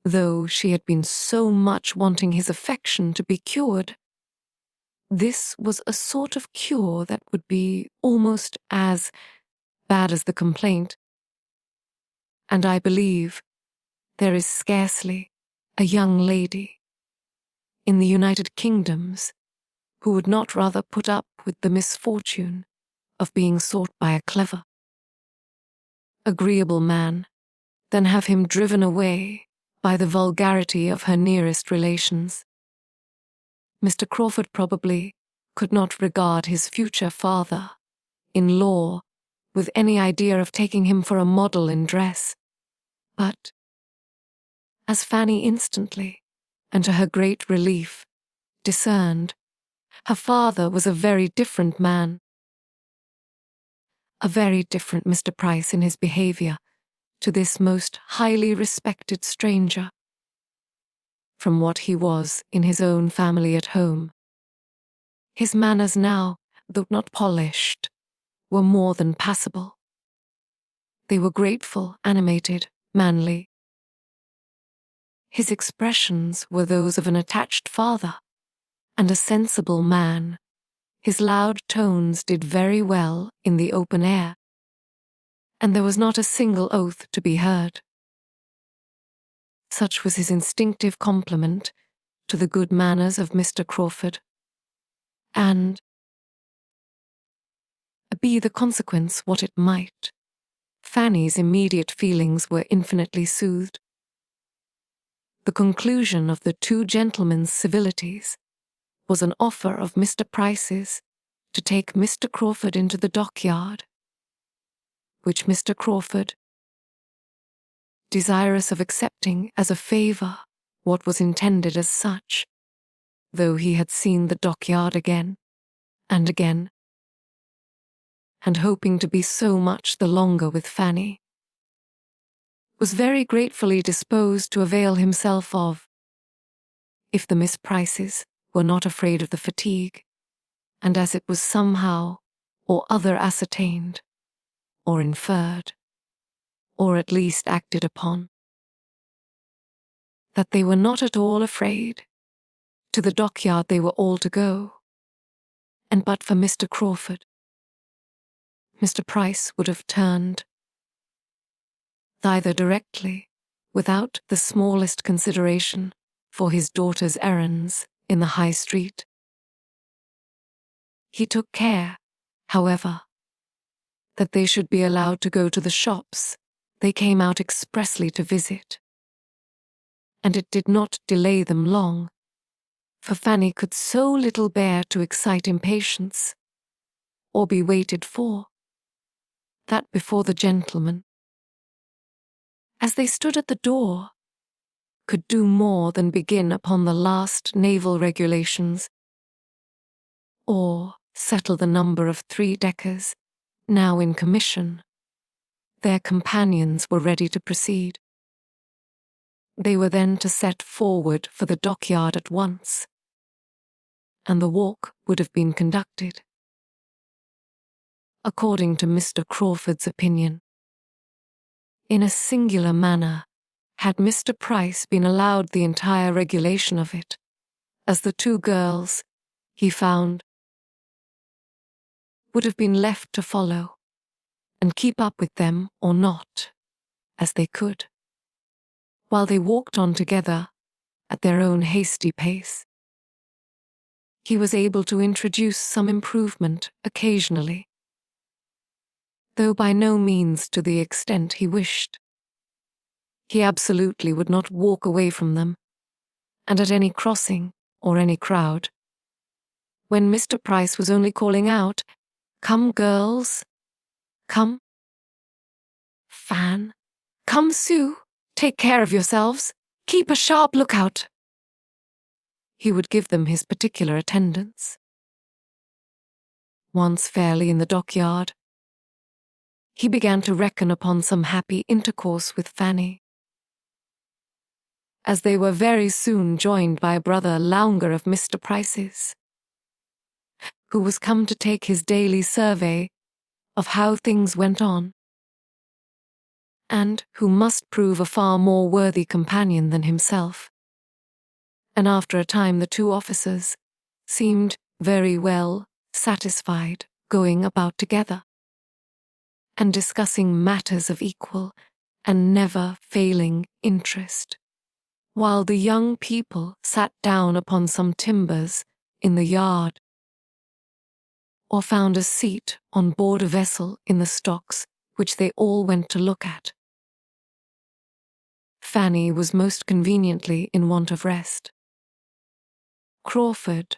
though she had been so much wanting his affection to be cured, this was a sort of cure that would be almost as bad as the complaint. And I believe there is scarcely a young lady in the United Kingdoms who would not rather put up with the misfortune of being sought by a clever, agreeable man than have him driven away by the vulgarity of her nearest relations. Mr. Crawford probably could not regard his future father-in-law with any idea of taking him for a model in dress, but, as Fanny instantly, and to her great relief, discerned, her father was a very different man. A very different Mr. Price in his behaviour to this most highly respected stranger from what he was in his own family at home. His manners now, though not polished, were more than passable. They were grateful, animated, manly. His expressions were those of an attached father and a sensible man. His loud tones did very well in the open air, and there was not a single oath to be heard. Such was his instinctive compliment to the good manners of Mr. Crawford, and, be the consequence what it might, Fanny's immediate feelings were infinitely soothed. The conclusion of the two gentlemen's civilities was an offer of Mr. Price's to take Mr. Crawford into the dockyard, which Mr. Crawford, desirous of accepting as a favour what was intended as such, though he had seen the dockyard again and again, and hoping to be so much the longer with Fanny, was very gratefully disposed to avail himself of, if the Miss Prices were not afraid of the fatigue, and as it was somehow or other ascertained, or inferred, or at least acted upon, that they were not at all afraid. To the dockyard they were all to go, and but for Mr. Crawford, Mr. Price would have turned thither directly, without the smallest consideration for his daughter's errands in the High Street. He took care, however, that they should be allowed to go to the shops they came out expressly to visit, and it did not delay them long, for Fanny could so little bear to excite impatience, or be waited for, that before the gentlemen, as they stood at the door, could do more than begin upon the last naval regulations, or settle the number of 3-deckers now in commission, their companions were ready to proceed. They were then to set forward for the dockyard at once, and the walk would have been conducted, according to Mr. Crawford's opinion, in a singular manner, had Mr. Price been allowed the entire regulation of it, as the two girls, he found, would have been left to follow, and keep up with them or not, as they could, while they walked on together at their own hasty pace. He was able to introduce some improvement occasionally, though by no means to the extent he wished. He absolutely would not walk away from them, and at any crossing or any crowd. When Mr. Price was only calling out, "Come, girls, come. Fan, come, Sue, take care of yourselves, keep a sharp lookout," he would give them his particular attendance. Once fairly in the dockyard, he began to reckon upon some happy intercourse with Fanny, as they were very soon joined by a brother lounger of Mr. Price's, who was come to take his daily survey of how things went on, and who must prove a far more worthy companion than himself. And after a time the two officers seemed very well satisfied going about together, and discussing matters of equal and never failing interest, while the young people sat down upon some timbers in the yard, or found a seat on board a vessel in the stocks which they all went to look at. Fanny was most conveniently in want of rest. Crawford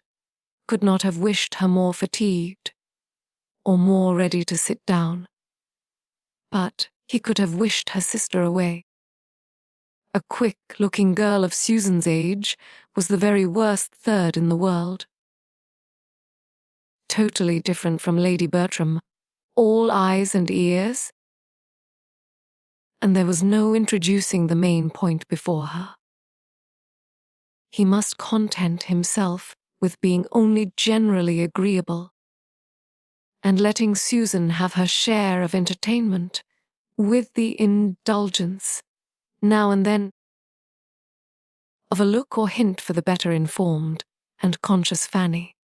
could not have wished her more fatigued, or more ready to sit down, but he could have wished her sister away. A quick-looking girl of Susan's age was the very worst third in the world. Totally different from Lady Bertram, all eyes and ears, and there was no introducing the main point before her. He must content himself with being only generally agreeable, and letting Susan have her share of entertainment, with the indulgence, now and then, of a look or hint for the better informed and conscious Fanny.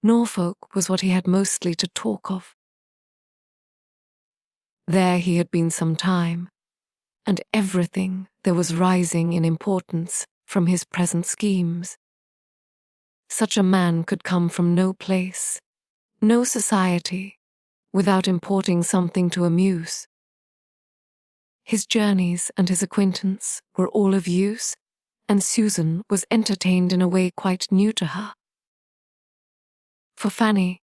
Norfolk was what he had mostly to talk of. There he had been some time, and everything there was rising in importance from his present schemes. Such a man could come from no place, no society, without importing something to amuse. His journeys and his acquaintance were all of use, and Susan was entertained in a way quite new to her. For Fanny,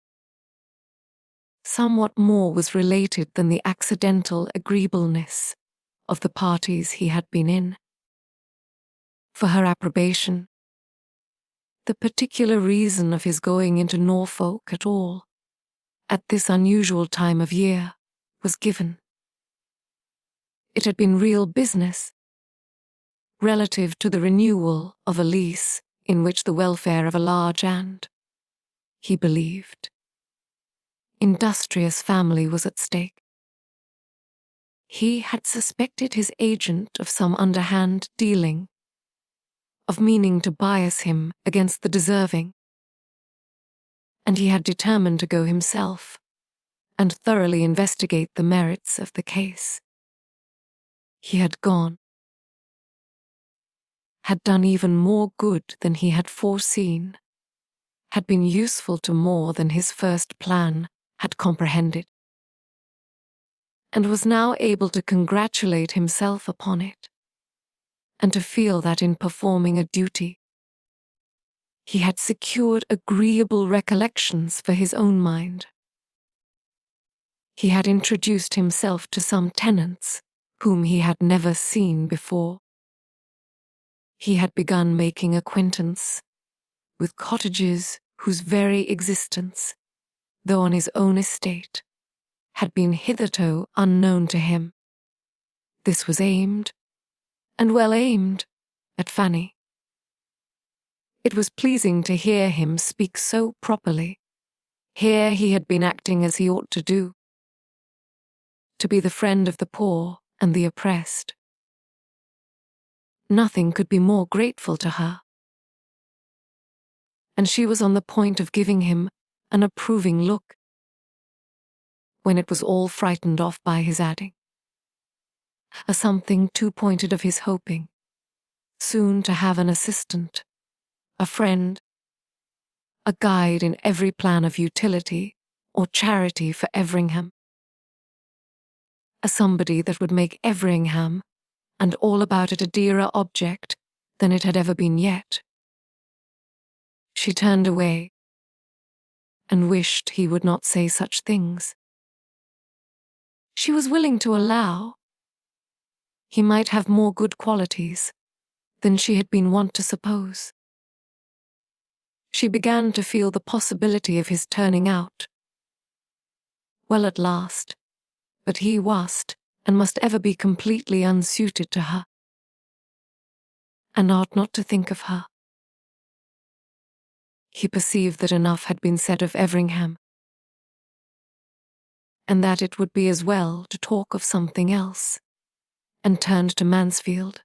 somewhat more was related than the accidental agreeableness of the parties he had been in. For her approbation, the particular reason of his going into Norfolk at all, at this unusual time of year, was given. It had been real business, relative to the renewal of a lease in which the welfare of a large and, he believed, industrious family was at stake. He had suspected his agent of some underhand dealing, of meaning to bias him against the deserving, and he had determined to go himself and thoroughly investigate the merits of the case. He had gone, had done even more good than he had foreseen, had been useful to more than his first plan had comprehended, and was now able to congratulate himself upon it, and to feel that in performing a duty, he had secured agreeable recollections for his own mind. He had introduced himself to some tenants whom he had never seen before. He had begun making acquaintance with cottages whose very existence, though on his own estate, had been hitherto unknown to him. This was aimed, and well aimed, at Fanny. It was pleasing to hear him speak so properly. Here he had been acting as he ought to do, to be the friend of the poor and the oppressed. Nothing could be more grateful to her, and she was on the point of giving him an approving look, when it was all frightened off by his adding, a something too pointed of his hoping, soon to have an assistant, a friend, a guide in every plan of utility or charity for Everingham. as somebody that would make Everingham, and all about it, a dearer object than it had ever been yet. She turned away and wished he would not say such things. She was willing to allow he might have more good qualities than she had been wont to suppose. She began to feel the possibility of his turning out well at last, but he was and must ever be completely unsuited to her, and ought not to think of her. He perceived that enough had been said of Everingham, and that it would be as well to talk of something else, and turned to Mansfield.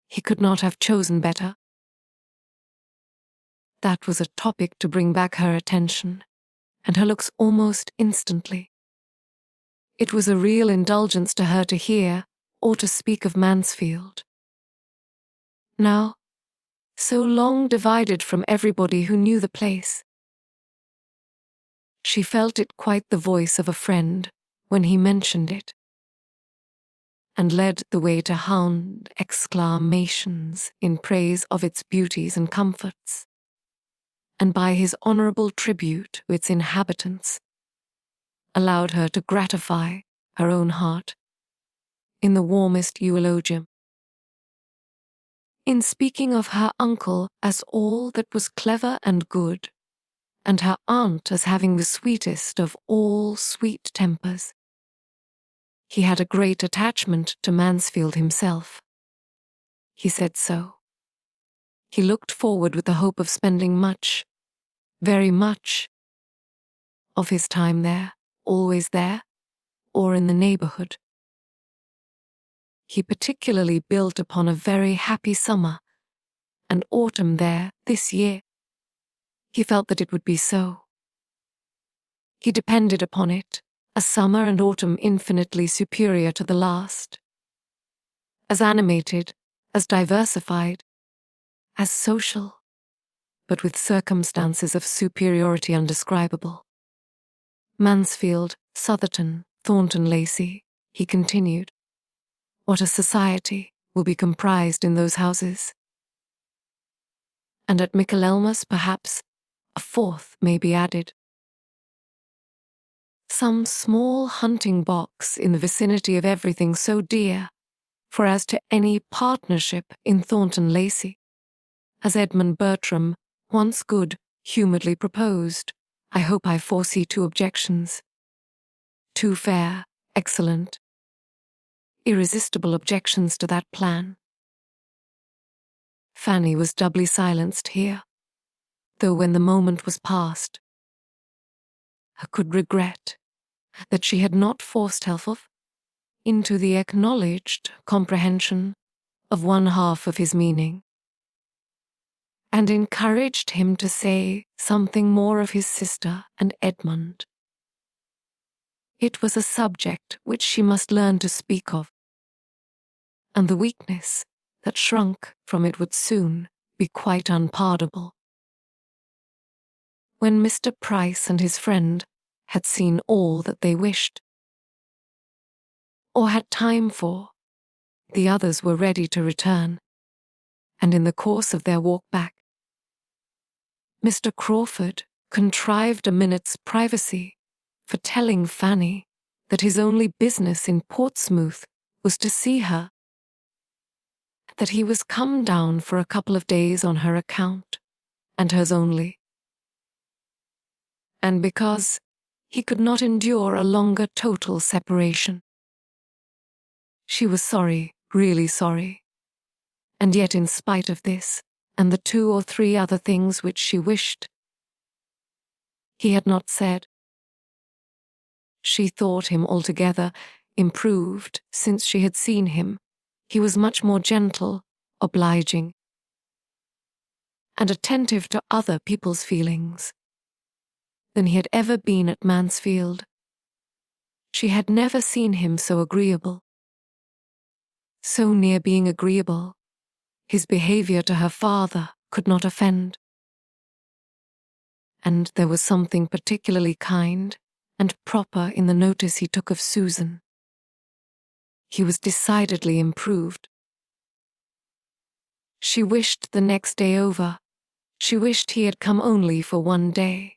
He could not have chosen better. That was a topic to bring back her attention, and her looks almost instantly. It was a real indulgence to her to hear or to speak of Mansfield. Now, so long divided from everybody who knew the place. She felt it quite the voice of a friend when he mentioned it, and led the way to hound exclamations in praise of its beauties and comforts, and by his honourable tribute to its inhabitants, allowed her to gratify her own heart in the warmest eulogium. In speaking of her uncle as all that was clever and good, and her aunt as having the sweetest of all sweet tempers, he had a great attachment to Mansfield himself. He said so. He looked forward with the hope of spending much, very much, of his time there, always there, or in the neighbourhood. He particularly built upon a very happy summer and autumn there this year. He felt that it would be so. He depended upon it, a summer and autumn infinitely superior to the last, as animated, as diversified, as social, but with circumstances of superiority undescribable. Mansfield, Southerton, Thornton Lacey, he continued. What a society will be comprised in those houses. And at Michaelmas, perhaps, a fourth may be added. Some small hunting box in the vicinity of everything so dear, for as to any partnership in Thornton Lacey, as Edmund Bertram, once good-humouredly proposed, I hope I foresee two objections. Two fair, excellent, irresistible objections to that plan. Fanny was doubly silenced here, though when the moment was past, I could regret that she had not forced herself into the acknowledged comprehension of one half of his meaning, and encouraged him to say something more of his sister and Edmund. It was a subject which she must learn to speak of, and the weakness that shrunk from it would soon be quite unpardonable. When Mr. Price and his friend had seen all that they wished, or had time for, the others were ready to return, and in the course of their walk back, Mr. Crawford contrived a minute's privacy for telling Fanny that his only business in Portsmouth was to see her, that he was come down for a couple of days on her account, and hers only, and because he could not endure a longer total separation. She was sorry, really sorry, and yet in spite of this, and the 2 or 3 other things which she wished, he had not said. She thought him altogether improved since she had seen him. He was much more gentle, obliging, and attentive to other people's feelings than he had ever been at Mansfield. She had never seen him so agreeable. So near being agreeable, his behaviour to her father could not offend. And there was something particularly kind and proper in the notice he took of Susan. He was decidedly improved. She wished the next day over. She wished he had come only for one day.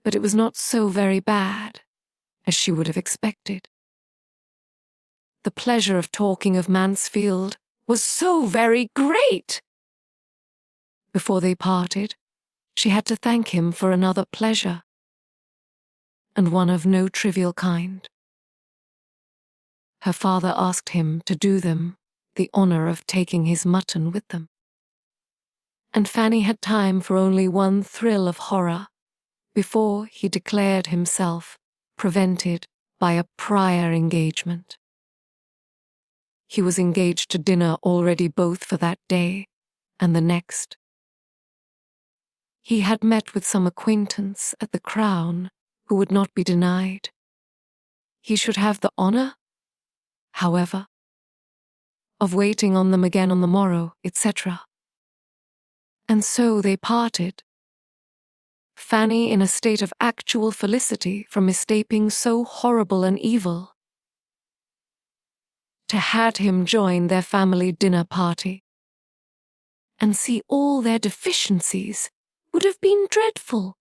But it was not so very bad as she would have expected. The pleasure of talking of Mansfield was so very great. Before they parted, she had to thank him for another pleasure, and one of no trivial kind. Her father asked him to do them the honor of taking his mutton with them. And Fanny had time for only one thrill of horror before he declared himself prevented by a prior engagement. He was engaged to dinner already both for that day and the next. He had met with some acquaintance at the Crown who would not be denied. He should have the honor, however, of waiting on them again on the morrow, etc. And so they parted, Fanny in a state of actual felicity from escaping so horrible an evil. To had him join their family dinner party and see all their deficiencies would have been dreadful.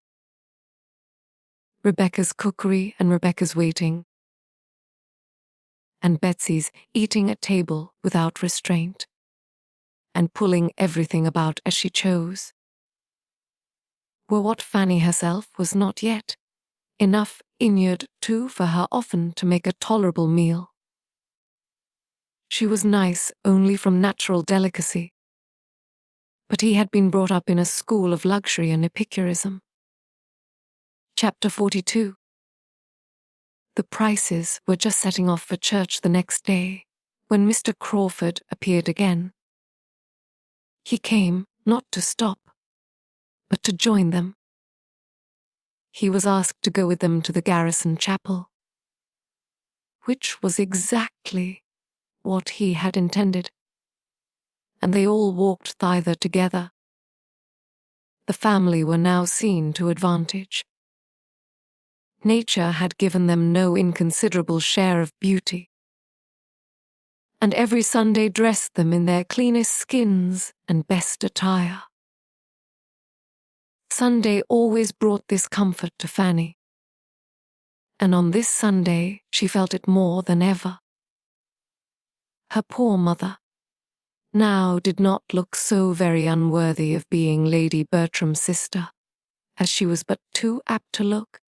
Rebecca's cookery and Rebecca's waiting, and Betsy's eating at table without restraint, and pulling everything about as she chose, were what Fanny herself was not yet enough inured to for her often to make a tolerable meal. She was nice only from natural delicacy, but he had been brought up in a school of luxury and epicurism. Chapter 42. The Prices were just setting off for church the next day when Mr. Crawford appeared again. He came not to stop, but to join them. He was asked to go with them to the garrison chapel, which was exactly what he had intended, and they all walked thither together. The family were now seen to advantage. Nature had given them no inconsiderable share of beauty, and every Sunday dressed them in their cleanest skins and best attire. Sunday always brought this comfort to Fanny, and on this Sunday she felt it more than ever. Her poor mother now did not look so very unworthy of being Lady Bertram's sister, as she was but too apt to look.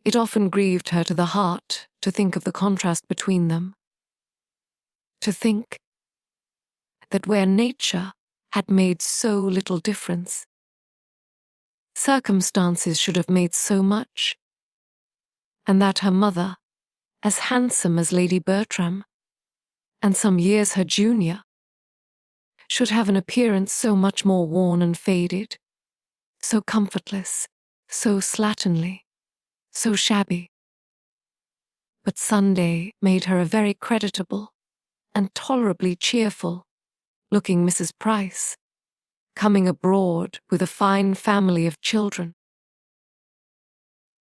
It often grieved her to the heart to think of the contrast between them, to think that where nature had made so little difference, circumstances should have made so much, and that her mother, as handsome as Lady Bertram, and some years her junior, should have an appearance so much more worn and faded, so comfortless, so slatternly, so shabby. But Sunday made her a very creditable and tolerably cheerful-looking Mrs. Price, coming abroad with a fine family of children,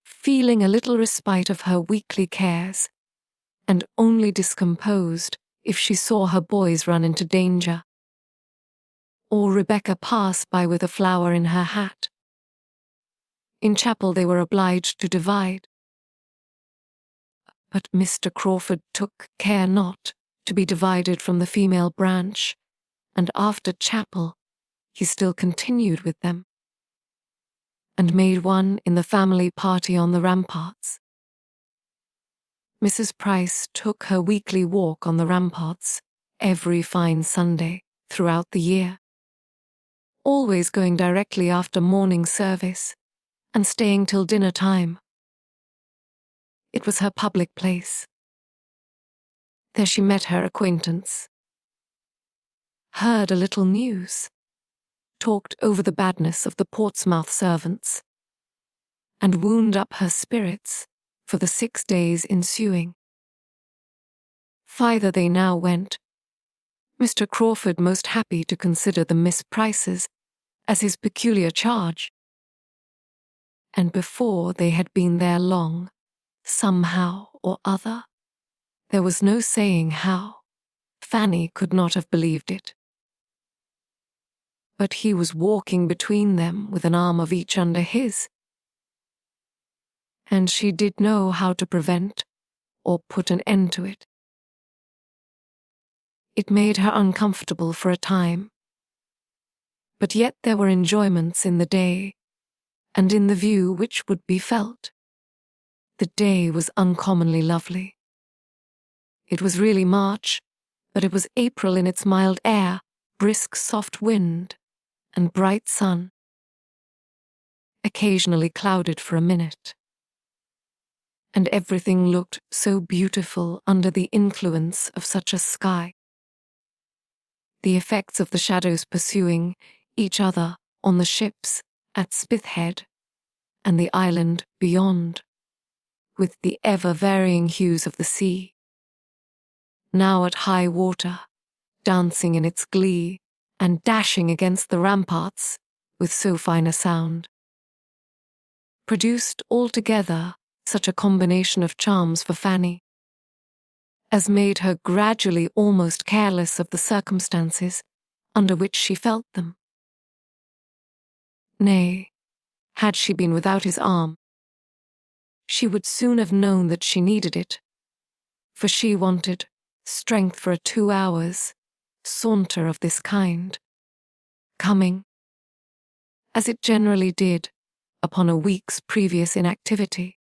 feeling a little respite of her weekly cares, and only discomposed if she saw her boys run into danger, or Rebecca pass by with a flower in her hat. In chapel they were obliged to divide, but Mr. Crawford took care not to be divided from the female branch, and after chapel he still continued with them, and made one in the family party on the ramparts. Mrs. Price took her weekly walk on the ramparts every fine Sunday throughout the year, always going directly after morning service and staying till dinner time. It was her public place. There she met her acquaintance, heard a little news, talked over the badness of the Portsmouth servants, and wound up her spirits for the 6 days ensuing. Thither they now went, Mr. Crawford most happy to consider the Miss Prices as his peculiar charge, and before they had been there long, somehow or other, there was no saying how, Fanny could not have believed it. But he was walking between them with an arm of each under his, and she did know how to prevent or put an end to it. It made her uncomfortable for a time, but yet there were enjoyments in the day and in the view which would be felt. The day was uncommonly lovely. It was really March, but it was April in its mild air, brisk soft wind, and bright sun, occasionally clouded for a minute. And everything looked so beautiful under the influence of such a sky. The effects of the shadows pursuing each other on the ships at Spithead and the island beyond, with the ever-varying hues of the sea, now at high water, dancing in its glee and dashing against the ramparts with so fine a sound, produced altogether such a combination of charms for Fanny as made her gradually almost careless of the circumstances under which she felt them. Nay, had she been without his arm, she would soon have known that she needed it, for she wanted strength for a 2 hours saunter of this kind, coming, as it generally did, upon a week's previous inactivity.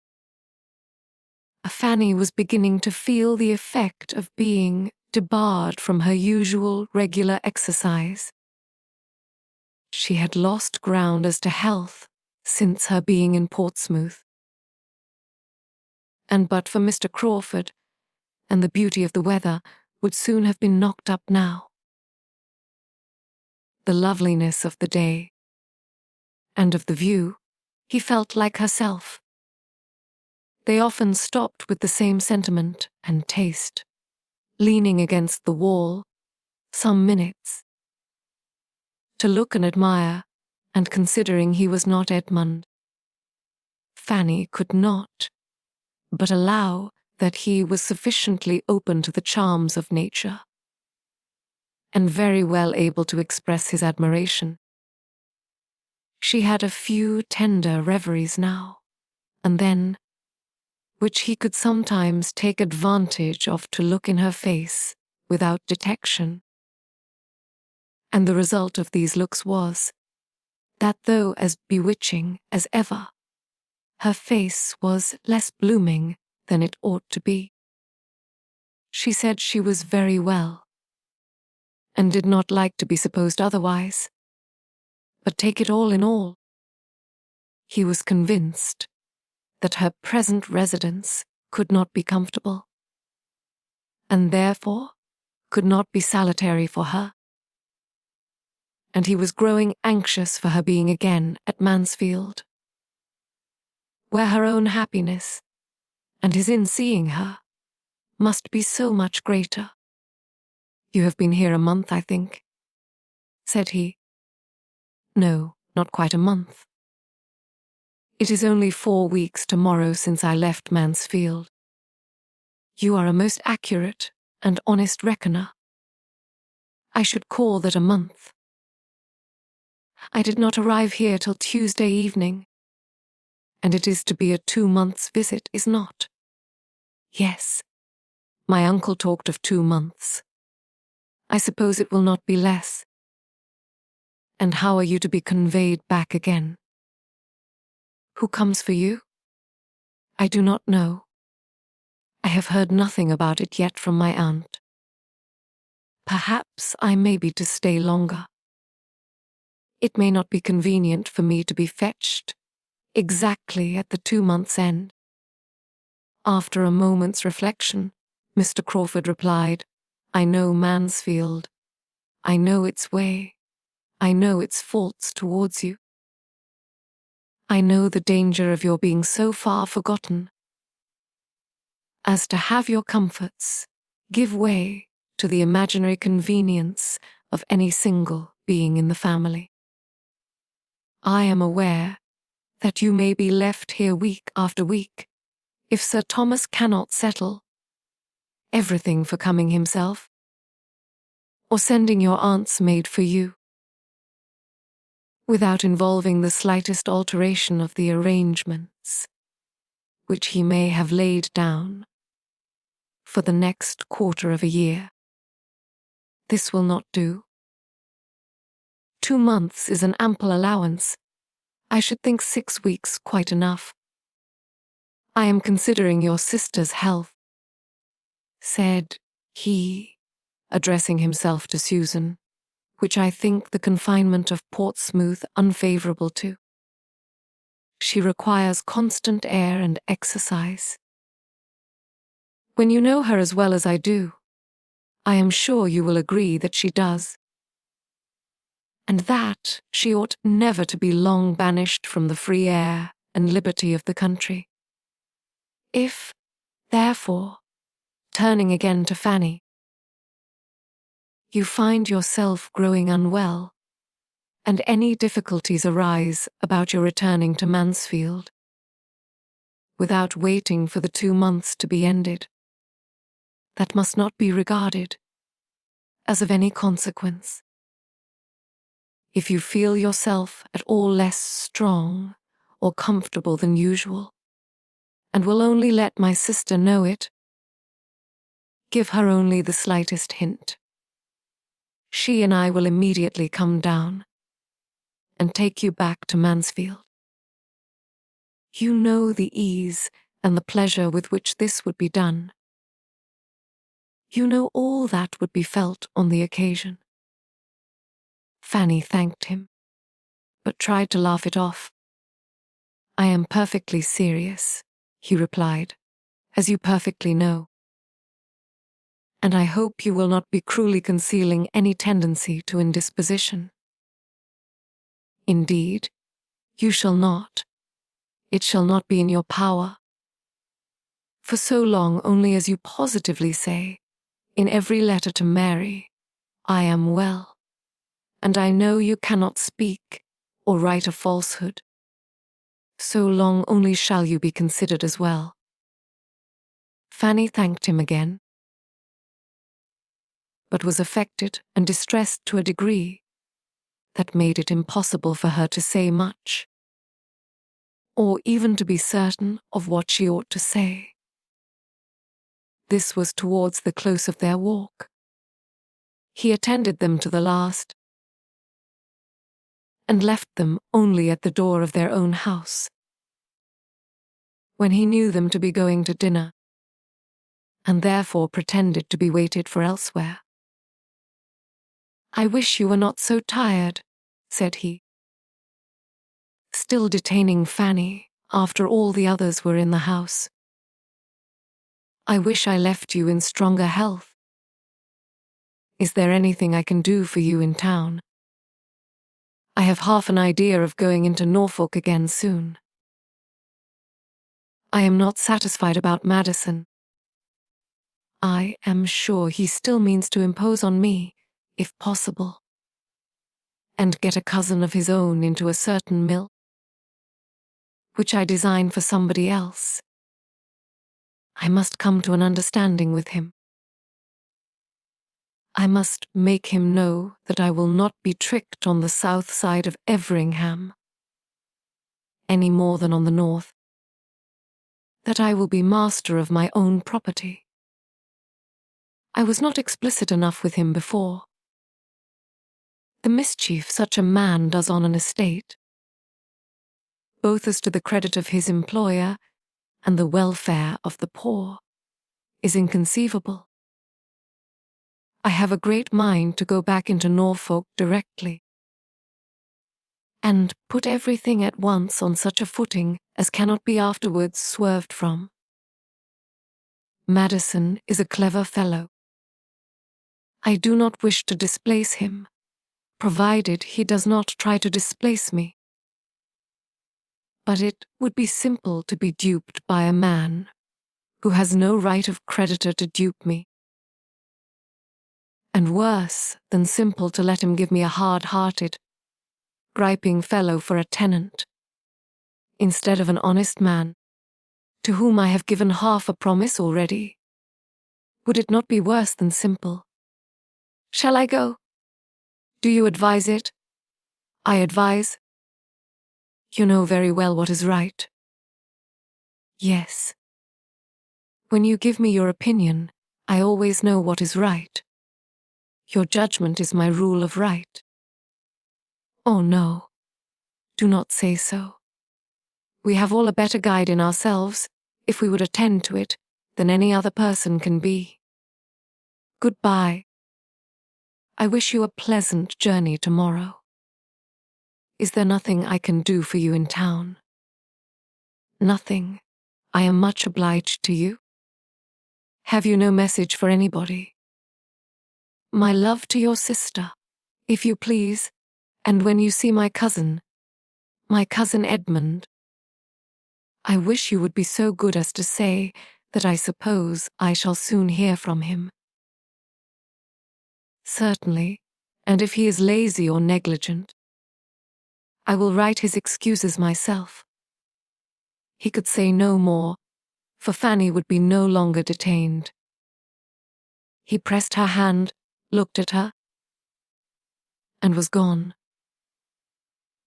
Fanny was beginning to feel the effect of being debarred from her usual regular exercise. She had lost ground as to health since her being in Portsmouth. And but for Mr. Crawford and the beauty of the weather would soon have been knocked up now. The loveliness of the day and of the view, he felt like herself. They often stopped with the same sentiment and taste, leaning against the wall, some minutes, to look and admire, and considering he was not Edmund. Fanny could not but allow that he was sufficiently open to the charms of nature, and very well able to express his admiration. She had a few tender reveries now, and then, which he could sometimes take advantage of to look in her face without detection. And the result of these looks was that though as bewitching as ever, her face was less blooming than it ought to be. She said she was very well, and did not like to be supposed otherwise. But take it all in all, he was convinced that her present residence could not be comfortable, and therefore could not be salutary for her. And he was growing anxious for her being again at Mansfield, where her own happiness, and his in seeing her, must be so much greater. "You have been here a month, I think," said he. "No, not quite a month. It is only 4 weeks tomorrow since I left Mansfield." "You are a most accurate and honest reckoner. I should call that a month. I did not arrive here till Tuesday evening, and it is to be a 2 months' visit, is not?" "Yes, my uncle talked of 2 months. I suppose it will not be less." "And how are you to be conveyed back again?" "Who comes for you?" "I do not know. I have heard nothing about it yet from my aunt. Perhaps I may be to stay longer. It may not be convenient for me to be fetched exactly at the 2 months' end." After a moment's reflection, Mr. Crawford replied, "I know Mansfield. I know its way. I know its faults towards you. I know the danger of your being so far forgotten as to have your comforts give way to the imaginary convenience of any single being in the family. I am aware that you may be left here week after week, if Sir Thomas cannot settle everything for coming himself, or sending your aunt's maid for you, without involving the slightest alteration of the arrangements which he may have laid down for the next quarter of a year. This will not do. 2 months is an ample allowance. I should think 6 weeks quite enough. I am considering your sister's health, said he, addressing himself to Susan, which I think the confinement of Portsmouth unfavourable to. She requires constant air and exercise. When you know her as well as I do, I am sure you will agree that she does, and that she ought never to be long banished from the free air and liberty of the country. If, therefore, turning again to Fanny, you find yourself growing unwell, and any difficulties arise about your returning to Mansfield, without waiting for the 2 months to be ended, that must not be regarded as of any consequence. If you feel yourself at all less strong or comfortable than usual, and will only let my sister know it, give her only the slightest hint. She and I will immediately come down and take you back to Mansfield. You know the ease and the pleasure with which this would be done. You know all that would be felt on the occasion. Fanny thanked him, but tried to laugh it off. I am perfectly serious, he replied, as you perfectly know. And I hope you will not be cruelly concealing any tendency to indisposition. Indeed, you shall not. It shall not be in your power. For so long only as you positively say, in every letter to Mary, I am well, and I know you cannot speak or write a falsehood, so long only shall you be considered as well. Fanny thanked him again, but was affected and distressed to a degree that made it impossible for her to say much, or even to be certain of what she ought to say. This was towards the close of their walk. He attended them to the last, and left them only at the door of their own house, when he knew them to be going to dinner, and therefore pretended to be waited for elsewhere. I wish you were not so tired, said he, still detaining Fanny after all the others were in the house. I wish I left you in stronger health. Is there anything I can do for you in town? I have half an idea of going into Norfolk again soon. I am not satisfied about Madison. I am sure he still means to impose on me, if possible, and get a cousin of his own into a certain mill, which I design for somebody else. I must come to an understanding with him. I must make him know that I will not be tricked on the south side of Everingham, any more than on the north, that I will be master of my own property. I was not explicit enough with him before. The mischief such a man does on an estate, both as to the credit of his employer and the welfare of the poor, is inconceivable. I have a great mind to go back into Norfolk directly, and put everything at once on such a footing as cannot be afterwards swerved from. Madison is a clever fellow. I do not wish to displace him, provided he does not try to displace me. But it would be simple to be duped by a man who has no right of creditor to dupe me, and worse than simple to let him give me a hard-hearted, griping fellow for a tenant. instead of an honest man, to whom I have given half a promise already? Would it not be worse than simple? Shall I go? Do you advise it? I advise. You know very well what is right. Yes. When you give me your opinion, I always know what is right. Your judgment is my rule of right. Oh no, do not say so. We have all a better guide in ourselves, if we would attend to it, than any other person can be. Goodbye. I wish you a pleasant journey tomorrow. Is there nothing I can do for you in town? Nothing. I am much obliged to you. Have you no message for anybody? My love to your sister, if you please, and when you see my cousin Edmund. I wish you would be so good as to say that I suppose I shall soon hear from him. Certainly, and if he is lazy or negligent, I will write his excuses myself. He could say no more, for Fanny would be no longer detained. He pressed her hand, looked at her, and was gone.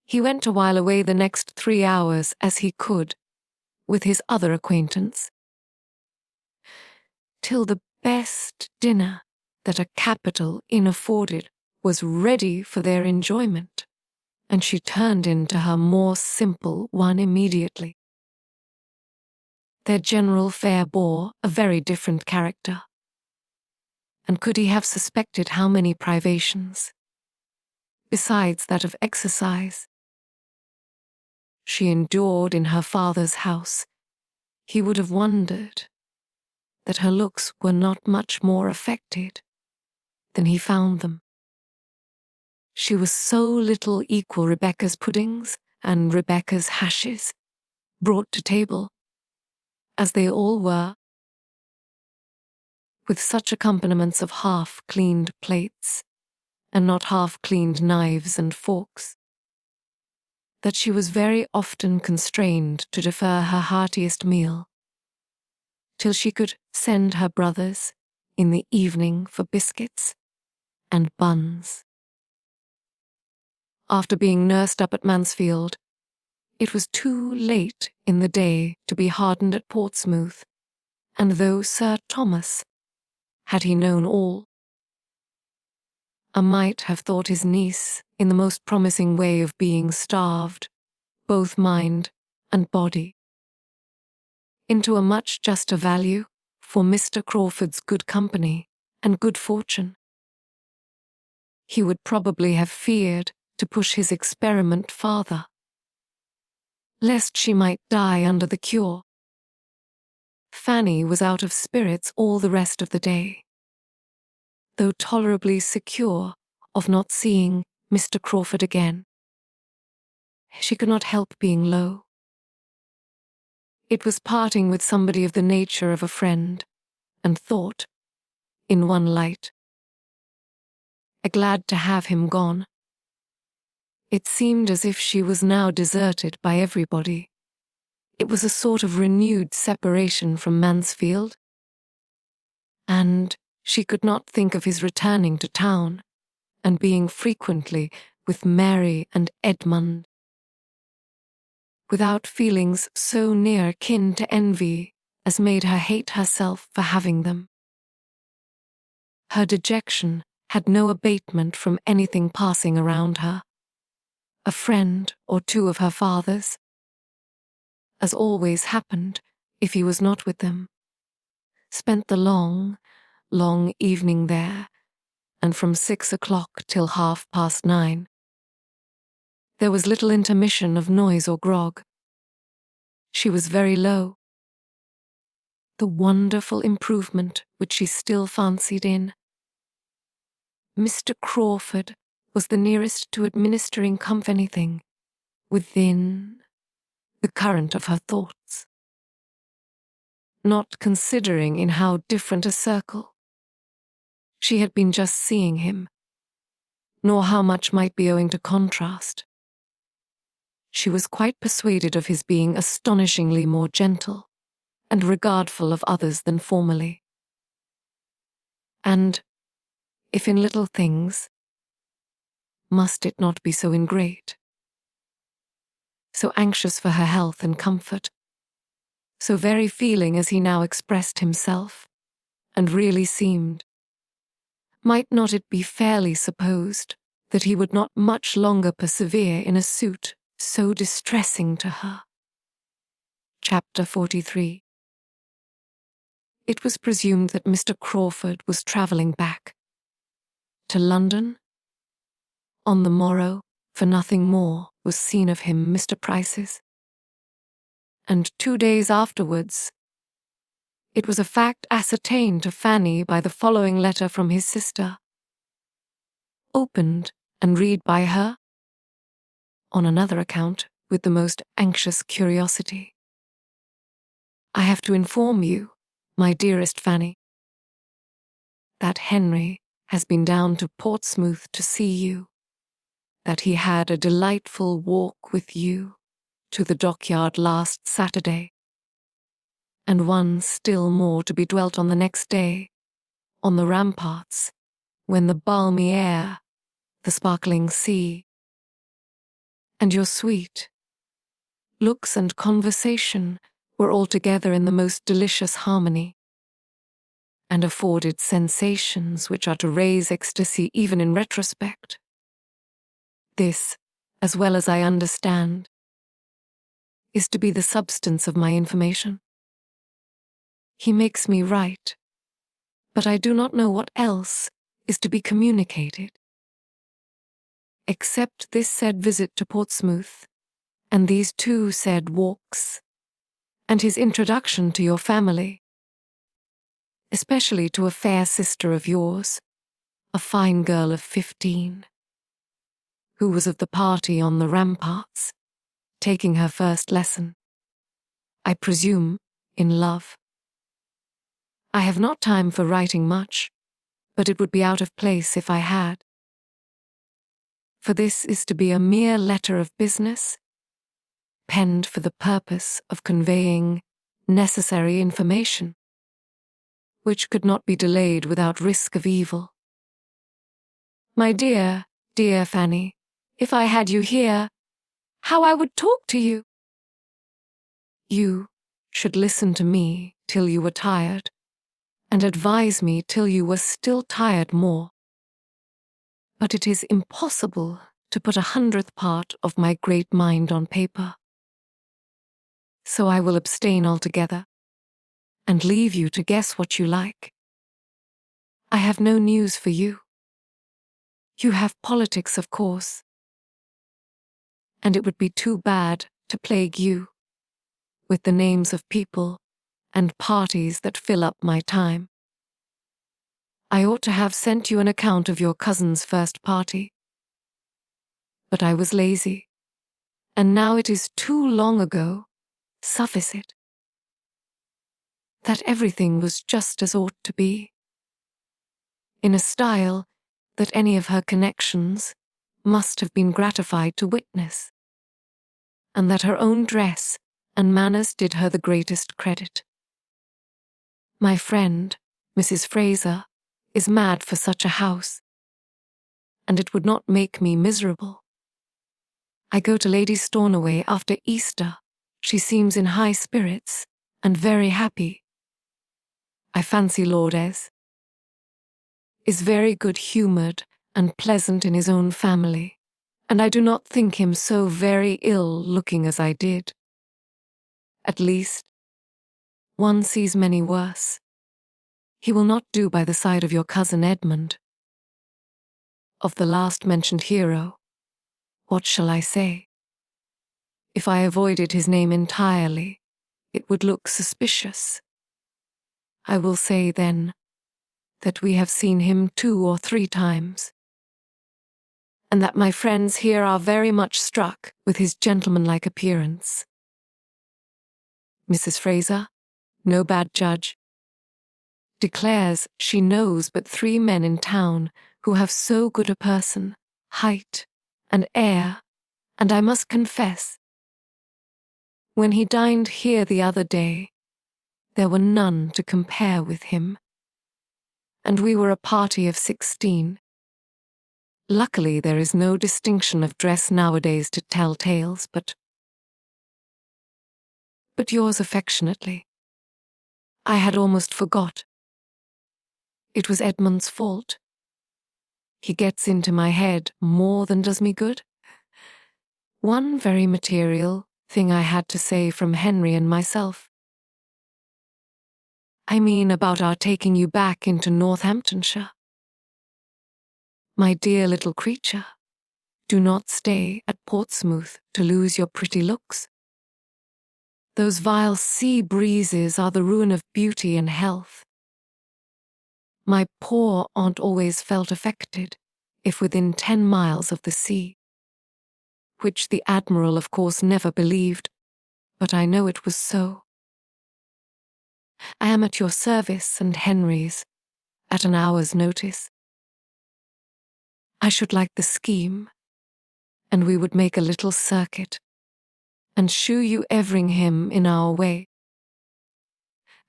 He went to while away the next 3 hours as he could, with his other acquaintance, till the best dinner that a capital inn afforded was ready for their enjoyment, and she turned into her more simple one immediately. Their general fare bore a very different character, and could he have suspected how many privations, besides that of exercise, she endured in her father's house, he would have wondered that her looks were not much more affected than he found them. She was so little equal Rebecca's puddings and Rebecca's hashes, brought to table, as they all were, with such accompaniments of half-cleaned plates, and not half-cleaned knives and forks, that she was very often constrained to defer her heartiest meal, till she could send her brothers in the evening for biscuits and buns. After being nursed up at Mansfield, it was too late in the day to be hardened at Portsmouth, and though Sir Thomas, had he known all, might have thought his niece in the most promising way of being starved, both mind and body, into a much juster value for Mr. Crawford's good company and good fortune, he would probably have feared to push his experiment farther, lest she might die under the cure. Fanny was out of spirits all the rest of the day, though tolerably secure of not seeing Mr. Crawford again. She could not help being low. It was parting with somebody of the nature of a friend, and thought, in one light, glad to have him gone. It seemed as if she was now deserted by everybody. It was a sort of renewed separation from Mansfield, and she could not think of his returning to town and being frequently with Mary and Edmund, without feelings so near kin to envy as made her hate herself for having them. Her dejection had no abatement from anything passing around her. A friend or two of her father's, as always happened if he was not with them, spent the long evening there, and from 6 o'clock till 9:30. There was little intermission of noise or grog. She was very low. The wonderful improvement which she still fancied in. Mr. Crawford was the nearest to administering anything within the current of her thoughts, not considering in how different a circle she had been just seeing him, nor how much might be owing to contrast. she was quite persuaded of his being astonishingly more gentle and regardful of others than formerly. And, if in little things, must it not be so in great? So anxious for her health and comfort, so very feeling as he now expressed himself, and really seemed. Might not it be fairly supposed that he would not much longer persevere in a suit so distressing to her? Chapter 43. It was presumed that Mr. Crawford was travelling back to London on the morrow, for nothing more was seen of him Mr. Price's. And 2 days afterwards, it was a fact ascertained to Fanny by the following letter from his sister, opened and read by her, on another account, with the most anxious curiosity. I have to inform you, my dearest Fanny, that Henry has been down to Portsmouth to see you, that he had a delightful walk with you to the dockyard last Saturday, and one still more to be dwelt on the next day, on the ramparts, when the balmy air, the sparkling sea, and your sweet looks and conversation were altogether in the most delicious harmony, and afforded sensations which are to raise ecstasy even in retrospect. This, as well as I understand, is to be the substance of my information. He makes me write, but I do not know what else is to be communicated, except this said visit to Portsmouth, and these 2 said walks, and his introduction to your family, especially to a fair sister of yours, a fine girl of 15, who was of the party on the ramparts, taking her first lesson, I presume, in love. I have not time for writing much, but it would be out of place if I had. For this is to be a mere letter of business, penned for the purpose of conveying necessary information, which could not be delayed without risk of evil. My dear, dear Fanny, if I had you here, how I would talk to you! You should listen to me till you were tired, and advise me till you were still tired more. But it is impossible to put 100th part of my great mind on paper. So I will abstain altogether, and leave you to guess what you like. I have no news for you. You have politics, of course, and it would be too bad to plague you with the names of people and parties that fill up my time. I ought to have sent you an account of your cousin's first party, but I was lazy, and now it is too long ago, suffice it, that everything was just as ought to be, in a style that any of her connections must have been gratified to witness, and that her own dress and manners did her the greatest credit. My friend, Mrs. Fraser, is mad for such a house, and it would not make me miserable. I go to Lady Stornoway after Easter. She seems in high spirits and very happy. I fancy Lord S. is very good-humoured and pleasant in his own family, and I do not think him so very ill-looking as I did. At least, one sees many worse. He will not do by the side of your cousin Edmund. Of the last-mentioned hero, what shall I say? If I avoided his name entirely, it would look suspicious. I will say, then, that we have seen him 2 or 3 times, and that my friends here are very much struck with his gentlemanlike appearance. Mrs. Fraser, no bad judge, declares she knows but 3 men in town who have so good a person, height, and air, and I must confess When he dined here the other day, there were none to compare with him, and we were a party of 16. Luckily, there is no distinction of dress nowadays to tell tales, but yours affectionately. I had almost forgot. It was Edmund's fault. He gets into my head more than does me good. One very material thing I had to say from Henry and myself. I mean about our taking you back into Northamptonshire. My dear little creature, do not stay at Portsmouth to lose your pretty looks. Those vile sea breezes are the ruin of beauty and health. My poor aunt always felt affected if within 10 miles of the sea, which the Admiral of course never believed, but I know it was so. I am at your service and Henry's, at an hour's notice. I should like the scheme, and we would make a little circuit, and shew you Everingham in our way.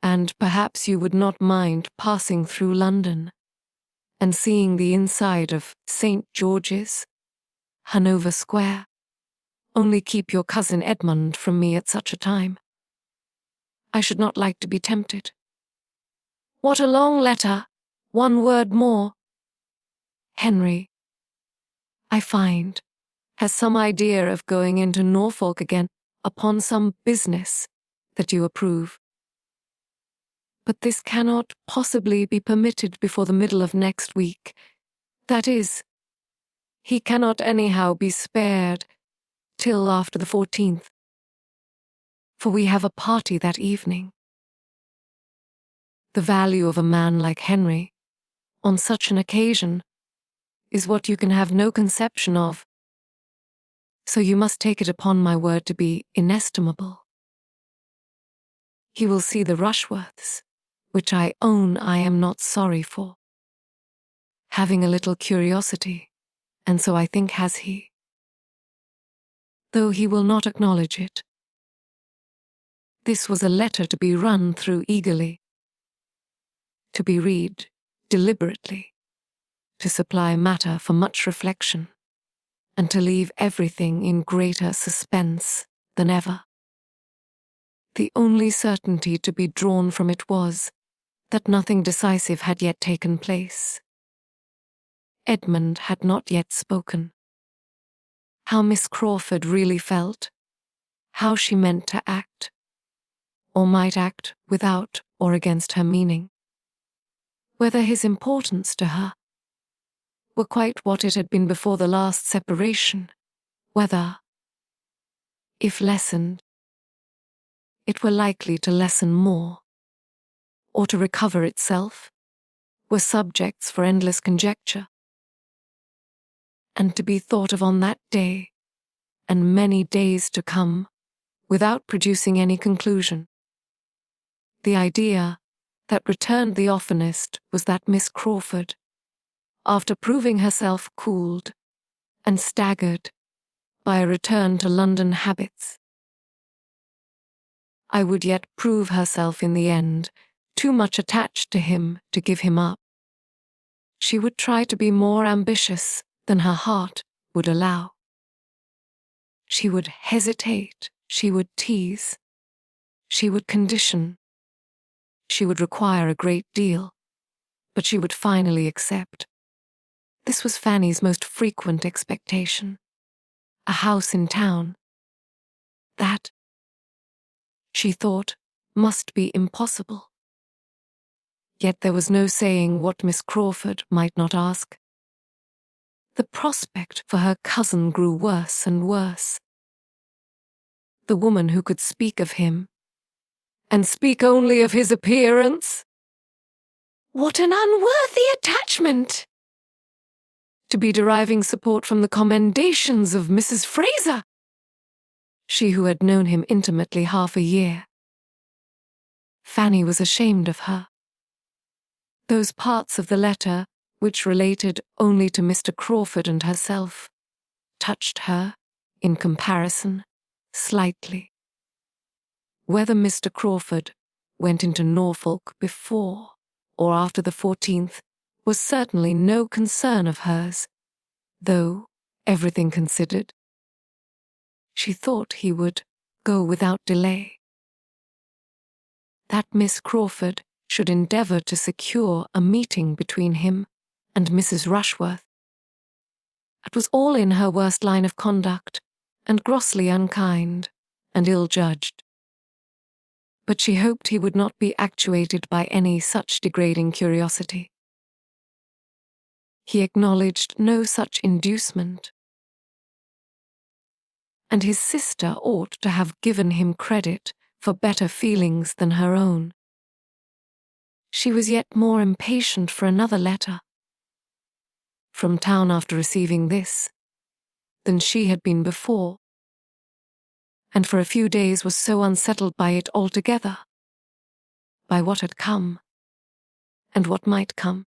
And perhaps you would not mind passing through London, and seeing the inside of St. George's, Hanover Square. Only keep your cousin Edmund from me at such a time. I should not like to be tempted. What a long letter! One word more. Henry, I find, has some idea of going into Norfolk again upon some business that you approve. But this cannot possibly be permitted before the middle of next week. That is, he cannot anyhow be spared till after the 14th, for we have a party that evening. The value of a man like Henry, on such an occasion, is what you can have no conception of, so you must take it upon my word to be inestimable. He will see the Rushworths, which I own I am not sorry for. Having a little curiosity, and so I think has he, though he will not acknowledge it. This was a letter to be run through eagerly, to be read deliberately, to supply matter for much reflection, and to leave everything in greater suspense than ever. The only certainty to be drawn from it was that nothing decisive had yet taken place. Edmund had not yet spoken. How Miss Crawford really felt, how she meant to act, or might act without or against her meaning, whether his importance to her were quite what it had been before the last separation, whether, if lessened, it were likely to lessen more, or to recover itself, were subjects for endless conjecture, and to be thought of on that day, and many days to come, without producing any conclusion. The idea that returned the oftenest was that Miss Crawford, after proving herself cooled and staggered by a return to London habits, I would yet prove herself in the end too much attached to him to give him up. She would try to be more ambitious than her heart would allow. She would hesitate, she would tease, she would condition, she would require a great deal, but she would finally accept. This was Fanny's most frequent expectation. A house in town. That, she thought, must be impossible. Yet there was no saying what Miss Crawford might not ask. The prospect for her cousin grew worse and worse. The woman who could speak of him, and speak only of his appearance. What an unworthy attachment! To be deriving support from the commendations of Mrs. Fraser, she who had known him intimately half a year. Fanny was ashamed of her. Those parts of the letter which related only to Mr. Crawford and herself touched her, in comparison, slightly. Whether Mr. Crawford went into Norfolk before or after the 14th was certainly no concern of hers, though, everything considered, she thought he would go without delay. That Miss Crawford should endeavour to secure a meeting between him and Mrs. Rushworth. It was all in her worst line of conduct, and grossly unkind and ill-judged. But she hoped he would not be actuated by any such degrading curiosity. He acknowledged no such inducement, and his sister ought to have given him credit for better feelings than her own. She was yet more impatient for another letter from town after receiving this than she had been before, and for a few days was so unsettled by it altogether, by what had come and what might come,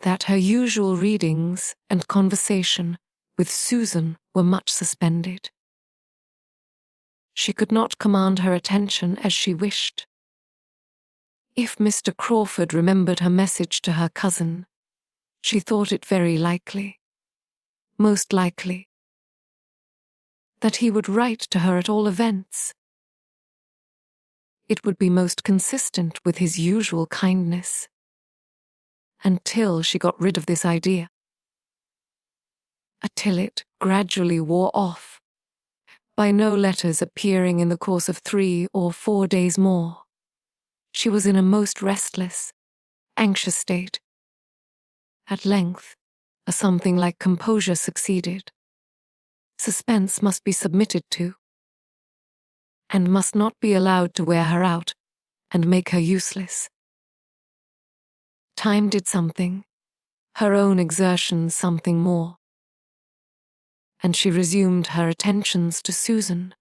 that her usual readings and conversation with Susan were much suspended. She could not command her attention as she wished. If Mr. Crawford remembered her message to her cousin, she thought it very likely, most likely, that he would write to her at all events. It would be most consistent with his usual kindness, until she got rid of this idea, until it gradually wore off, by no letters appearing in the course of 3 or 4 days more. She was in a most restless, anxious state. At length, a something like composure succeeded. Suspense must be submitted to, and must not be allowed to wear her out and make her useless. Time did something, her own exertions something more, and she resumed her attentions to Susan,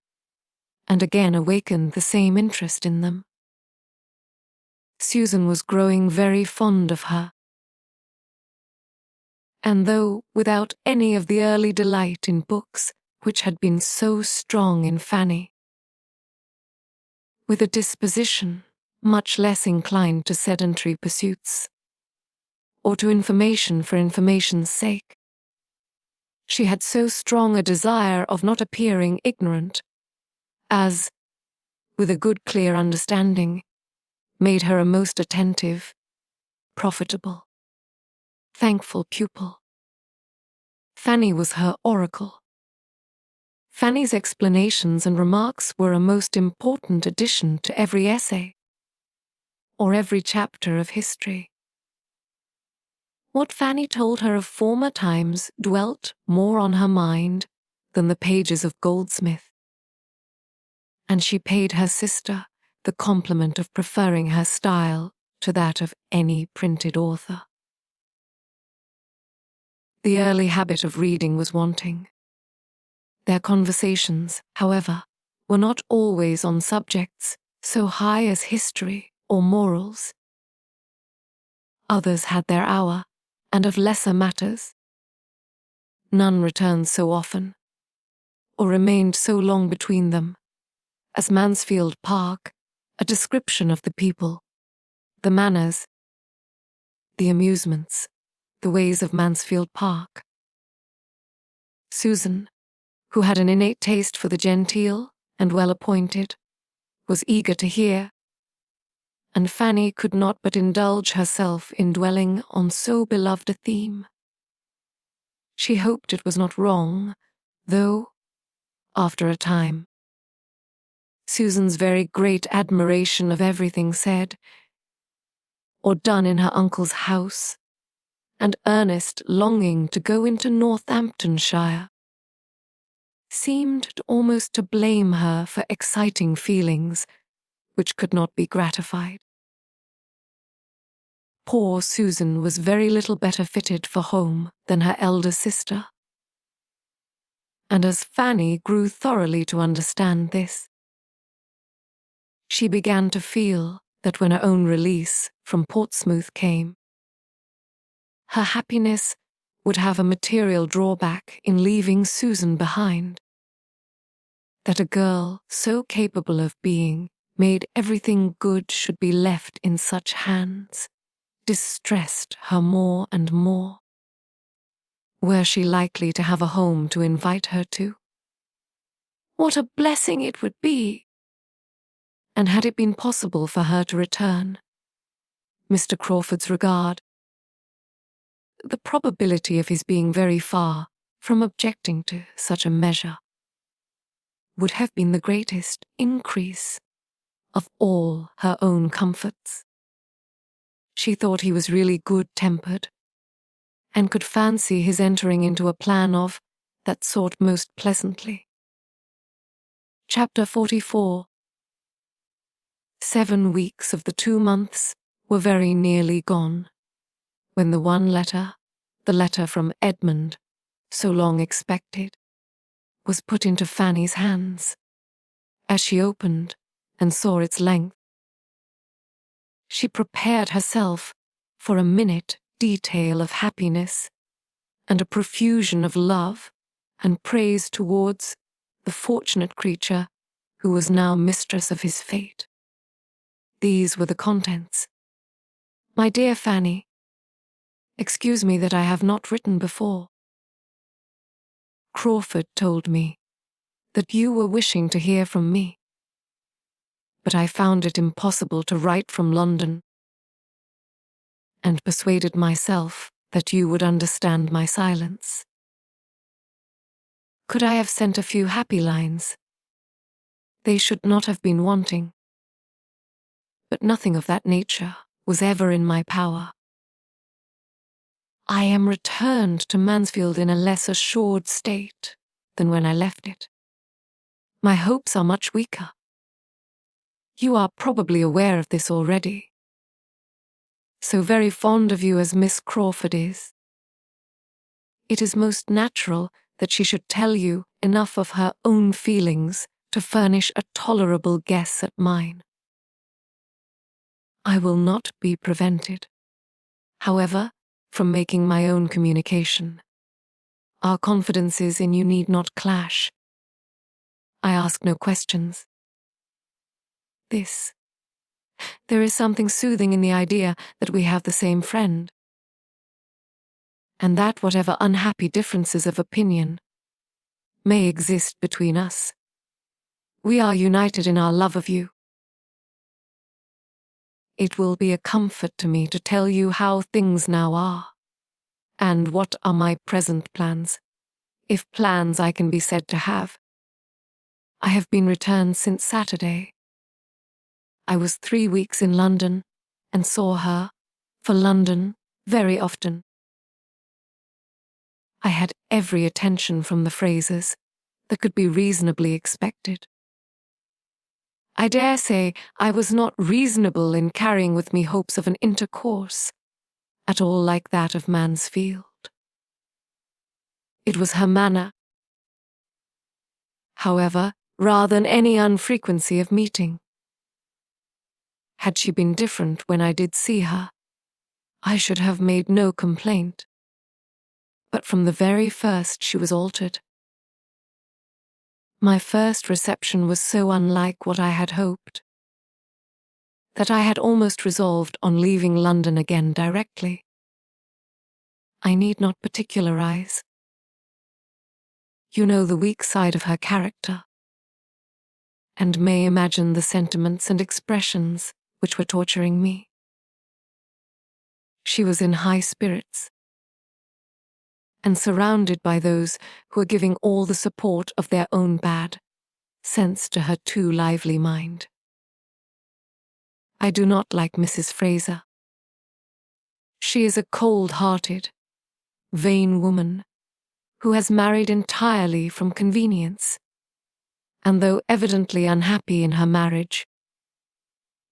and again awakened the same interest in them. Susan was growing very fond of her, and though without any of the early delight in books which had been so strong in Fanny, with a disposition much less inclined to sedentary pursuits, or to information for information's sake, she had so strong a desire of not appearing ignorant, as, with a good clear understanding, made her a most attentive, profitable, thankful pupil. Fanny was her oracle. Fanny's explanations and remarks were a most important addition to every essay, or every chapter of history. What Fanny told her of former times dwelt more on her mind than the pages of Goldsmith, and she paid her sister the compliment of preferring her style to that of any printed author. The early habit of reading was wanting. Their conversations, however, were not always on subjects so high as history or morals. Others had their hour, and of lesser matters. None returned so often, or remained so long between them, as Mansfield Park, a description of the people, the manners, the amusements, the ways of Mansfield Park. Susan, who had an innate taste for the genteel and well-appointed, was eager to hear, and Fanny could not but indulge herself in dwelling on so beloved a theme. She hoped it was not wrong, though, after a time, Susan's very great admiration of everything said or done in her uncle's house, and earnest longing to go into Northamptonshire, seemed almost to blame her for exciting feelings which could not be gratified. Poor Susan was very little better fitted for home than her elder sister, and as Fanny grew thoroughly to understand this, she began to feel that when her own release from Portsmouth came, her happiness would have a material drawback in leaving Susan behind. That a girl so capable of being made everything good should be left in such hands distressed her more and more. Were she likely to have a home to invite her to? What a blessing it would be! And had it been possible for her to return Mr. Crawford's regard, the probability of his being very far from objecting to such a measure would have been the greatest increase of all her own comforts. She thought he was really good-tempered, and could fancy his entering into a plan of that sort most pleasantly. Chapter 44. 7 weeks of the 2 months were very nearly gone, when the one letter, the letter from Edmund, so long expected, was put into Fanny's hands. As she opened and saw its length, she prepared herself for a minute detail of happiness and a profusion of love and praise towards the fortunate creature who was now mistress of his fate. These were the contents. My dear Fanny, excuse me that I have not written before. Crawford told me that you were wishing to hear from me, but I found it impossible to write from London, and persuaded myself that you would understand my silence. Could I have sent a few happy lines? They should not have been wanting, but nothing of that nature was ever in my power. I am returned to Mansfield in a less assured state than when I left it. My hopes are much weaker. You are probably aware of this already. So very fond of you as Miss Crawford is, it is most natural that she should tell you enough of her own feelings to furnish a tolerable guess at mine. I will not be prevented, however, from making my own communication. Our confidences in you need not clash. I ask no questions. There is something soothing in the idea that we have the same friend, and that whatever unhappy differences of opinion may exist between us, we are united in our love of you. It will be a comfort to me to tell you how things now are, and what are my present plans, if plans I can be said to have. I have been returned since Saturday. I was 3 weeks in London, and saw her, for London, very often. I had every attention from the Frasers that could be reasonably expected. I dare say I was not reasonable in carrying with me hopes of an intercourse, at all like that of Mansfield. It was her manner, however, rather than any unfrequency of meeting. Had she been different when I did see her, I should have made no complaint. But from the very first she was altered. My first reception was so unlike what I had hoped, that I had almost resolved on leaving London again directly. I need not particularize. You know the weak side of her character, and may imagine the sentiments and expressions which were torturing me. She was in high spirits, and surrounded by those who were giving all the support of their own bad sense to her too lively mind. I do not like Mrs. Fraser. She is a cold-hearted, vain woman who has married entirely from convenience, and though evidently unhappy in her marriage,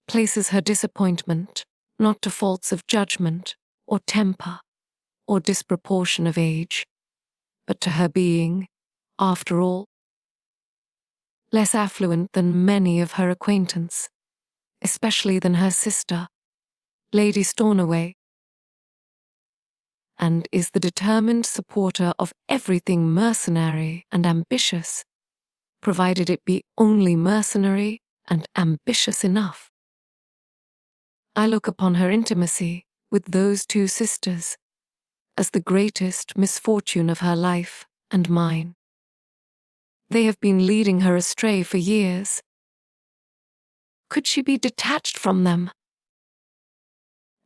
places her disappointment not to faults of judgment or temper or disproportion of age, but to her being, after all, less affluent than many of her acquaintance, especially than her sister, Lady Stornoway, and is the determined supporter of everything mercenary and ambitious provided it be only mercenary and ambitious enough. I look upon her intimacy with those two sisters as the greatest misfortune of her life and mine. They have been leading her astray for years. Could she be detached from them?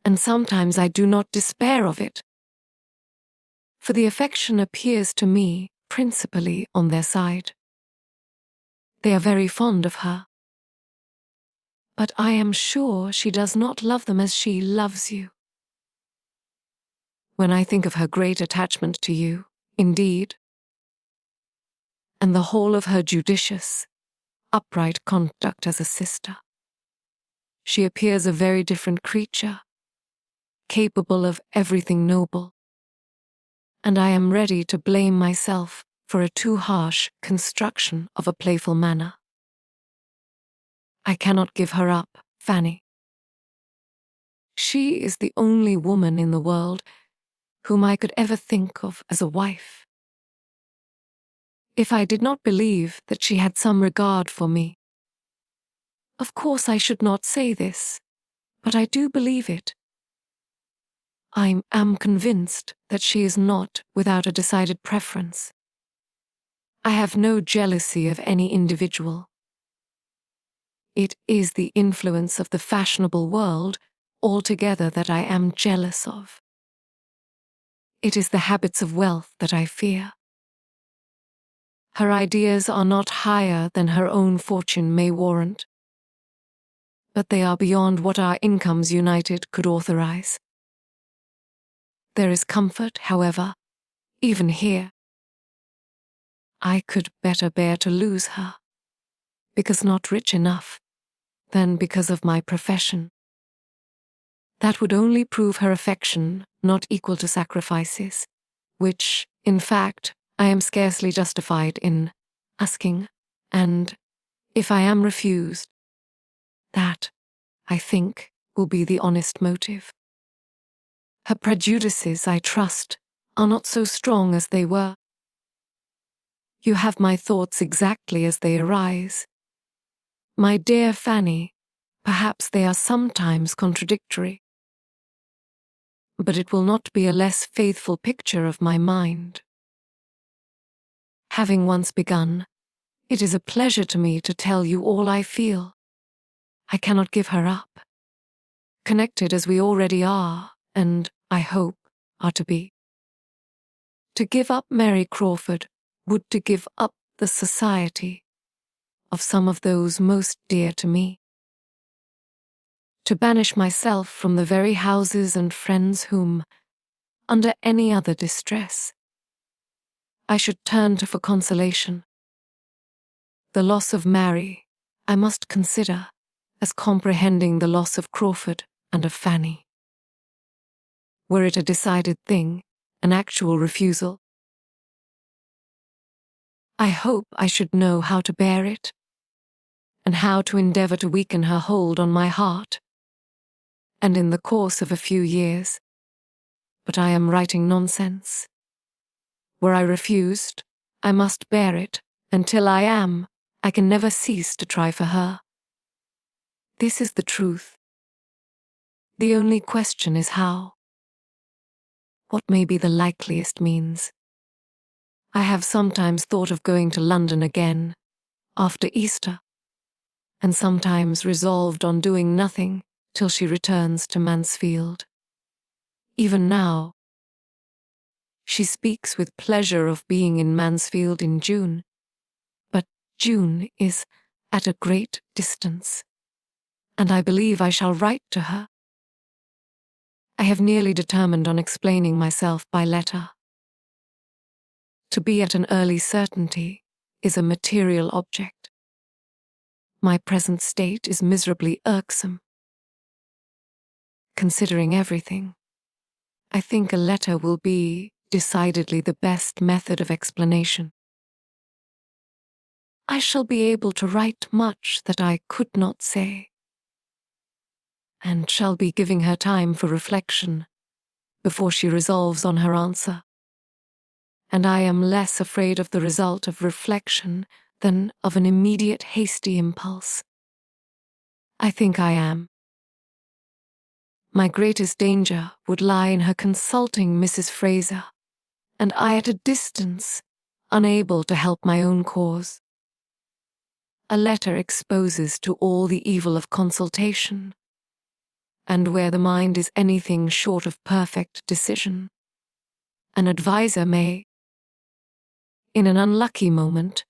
And sometimes I do not despair of it, for the affection appears to me principally on their side. They are very fond of her, but I am sure she does not love them as she loves you. When I think of her great attachment to you, indeed, and the whole of her judicious, upright conduct as a sister, she appears a very different creature, capable of everything noble, and I am ready to blame myself for a too harsh construction of a playful manner. I cannot give her up, Fanny. She is the only woman in the world whom I could ever think of as a wife. If I did not believe that she had some regard for me, of course I should not say this, but I do believe it. I am convinced that she is not without a decided preference. I have no jealousy of any individual. It is the influence of the fashionable world altogether that I am jealous of. It is the habits of wealth that I fear. Her ideas are not higher than her own fortune may warrant, but they are beyond what our incomes united could authorize. There is comfort, however, even here. I could better bear to lose her, because not rich enough, than because of my profession. That would only prove her affection not equal to sacrifices, which, in fact, I am scarcely justified in asking, and, if I am refused, that, I think, will be the honest motive. Her prejudices, I trust, are not so strong as they were. You have my thoughts exactly as they arise. My dear Fanny, perhaps they are sometimes contradictory, but it will not be a less faithful picture of my mind. Having once begun, it is a pleasure to me to tell you all I feel. I cannot give her up. Connected as we already are, and, I hope, are to be. To give up Mary Crawford would to give up the society of some of those most dear to me. To banish myself from the very houses and friends whom, under any other distress, I should turn to for consolation. The loss of Mary I must consider as comprehending the loss of Crawford and of Fanny. Were it a decided thing, an actual refusal, I hope I should know how to bear it, and how to endeavor to weaken her hold on my heart. And in the course of a few years, but I am writing nonsense. Were I refused, I must bear it, until I can never cease to try for her. This is the truth. The only question is how. What may be the likeliest means? I have sometimes thought of going to London again, after Easter, and sometimes resolved on doing nothing till she returns to Mansfield. Even now, she speaks with pleasure of being in Mansfield in June, but June is at a great distance, and I believe I shall write to her. I have nearly determined on explaining myself by letter. To be at an early certainty is a material object. My present state is miserably irksome. Considering everything, I think a letter will be decidedly the best method of explanation. I shall be able to write much that I could not say, and shall be giving her time for reflection before she resolves on her answer. And I am less afraid of the result of reflection than of an immediate hasty impulse. I think I am. My greatest danger would lie in her consulting Mrs. Fraser, and I at a distance, unable to help my own cause. A letter exposes to all the evil of consultation, and where the mind is anything short of perfect decision, an adviser may, in an unlucky moment,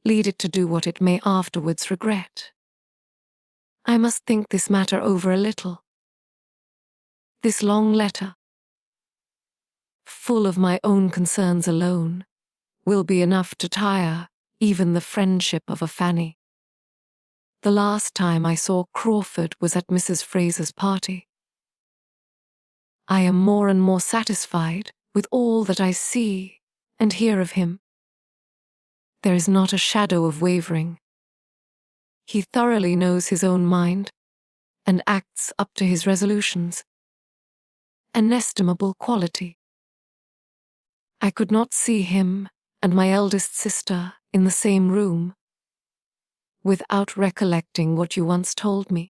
lead it to do what it may afterwards regret. I must think this matter over a little. This long letter, full of my own concerns alone, will be enough to tire even the friendship of a Fanny. The last time I saw Crawford was at Mrs. Fraser's party. I am more and more satisfied with all that I see and hear of him. There is not a shadow of wavering. He thoroughly knows his own mind and acts up to his resolutions. An estimable quality. I could not see him and my eldest sister in the same room without recollecting what you once told me,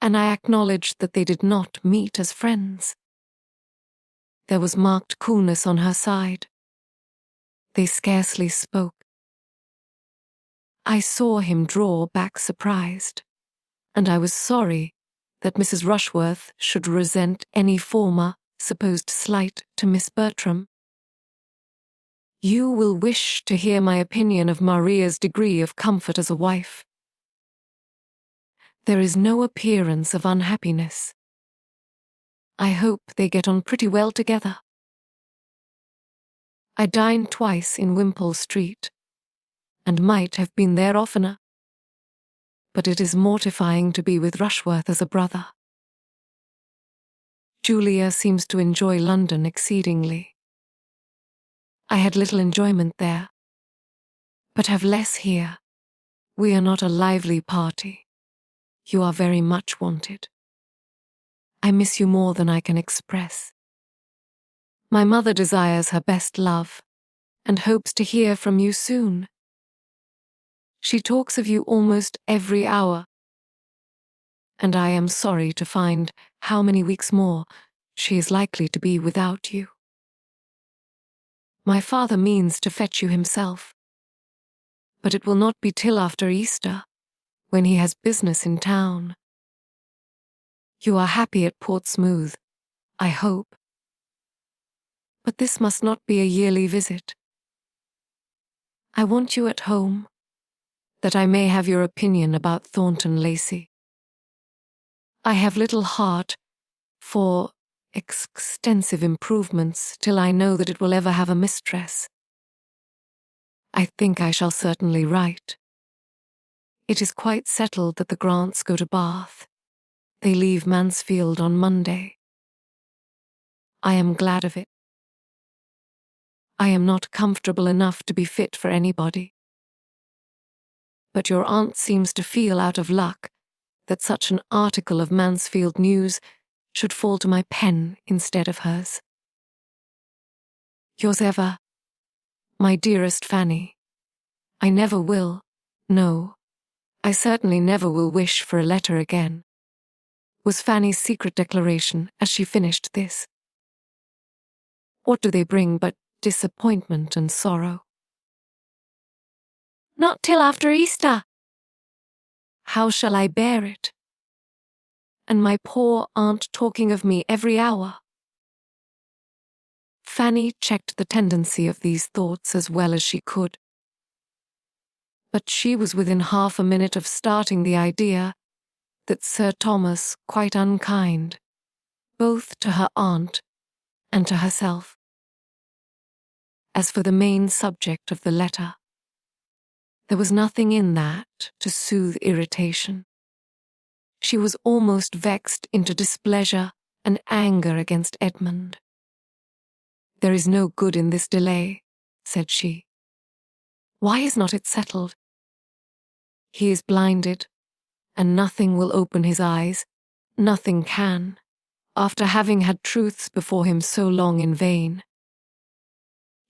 and I acknowledged that they did not meet as friends. There was marked coolness on her side. They scarcely spoke. I saw him draw back surprised, and I was sorry that Mrs. Rushworth should resent any former supposed slight to Miss Bertram. You will wish to hear my opinion of Maria's degree of comfort as a wife. There is no appearance of unhappiness. I hope they get on pretty well together. I dined twice in Wimpole Street, and might have been there oftener. But it is mortifying to be with Rushworth as a brother. Julia seems to enjoy London exceedingly. I had little enjoyment there, but have less here. We are not a lively party. You are very much wanted. I miss you more than I can express. My mother desires her best love, and hopes to hear from you soon. She talks of you almost every hour, and I am sorry to find how many weeks more she is likely to be without you. My father means to fetch you himself, but it will not be till after Easter, when he has business in town. You are happy at Portsmouth, I hope. But this must not be a yearly visit. I want you at home, that I may have your opinion about Thornton Lacey. I have little heart for extensive improvements till I know that it will ever have a mistress. I think I shall certainly write. It is quite settled that the Grants go to Bath. They leave Mansfield on Monday. I am glad of it. I am not comfortable enough to be fit for anybody. But your aunt seems to feel out of luck that such an article of Mansfield news should fall to my pen instead of hers. Yours ever, my dearest Fanny. I never will, no, I certainly never will wish for a letter again, was Fanny's secret declaration as she finished this. What do they bring but disappointment and sorrow? Not till after Easter. How shall I bear it? And my poor aunt talking of me every hour. Fanny checked the tendency of these thoughts as well as she could. But she was within half a minute of starting the idea that Sir Thomas quite unkind, both to her aunt and to herself. As for the main subject of the letter, there was nothing in that to soothe irritation. She was almost vexed into displeasure and anger against Edmund. There is no good in this delay, said she. Why is not it settled? He is blinded, and nothing will open his eyes, nothing can, after having had truths before him so long in vain.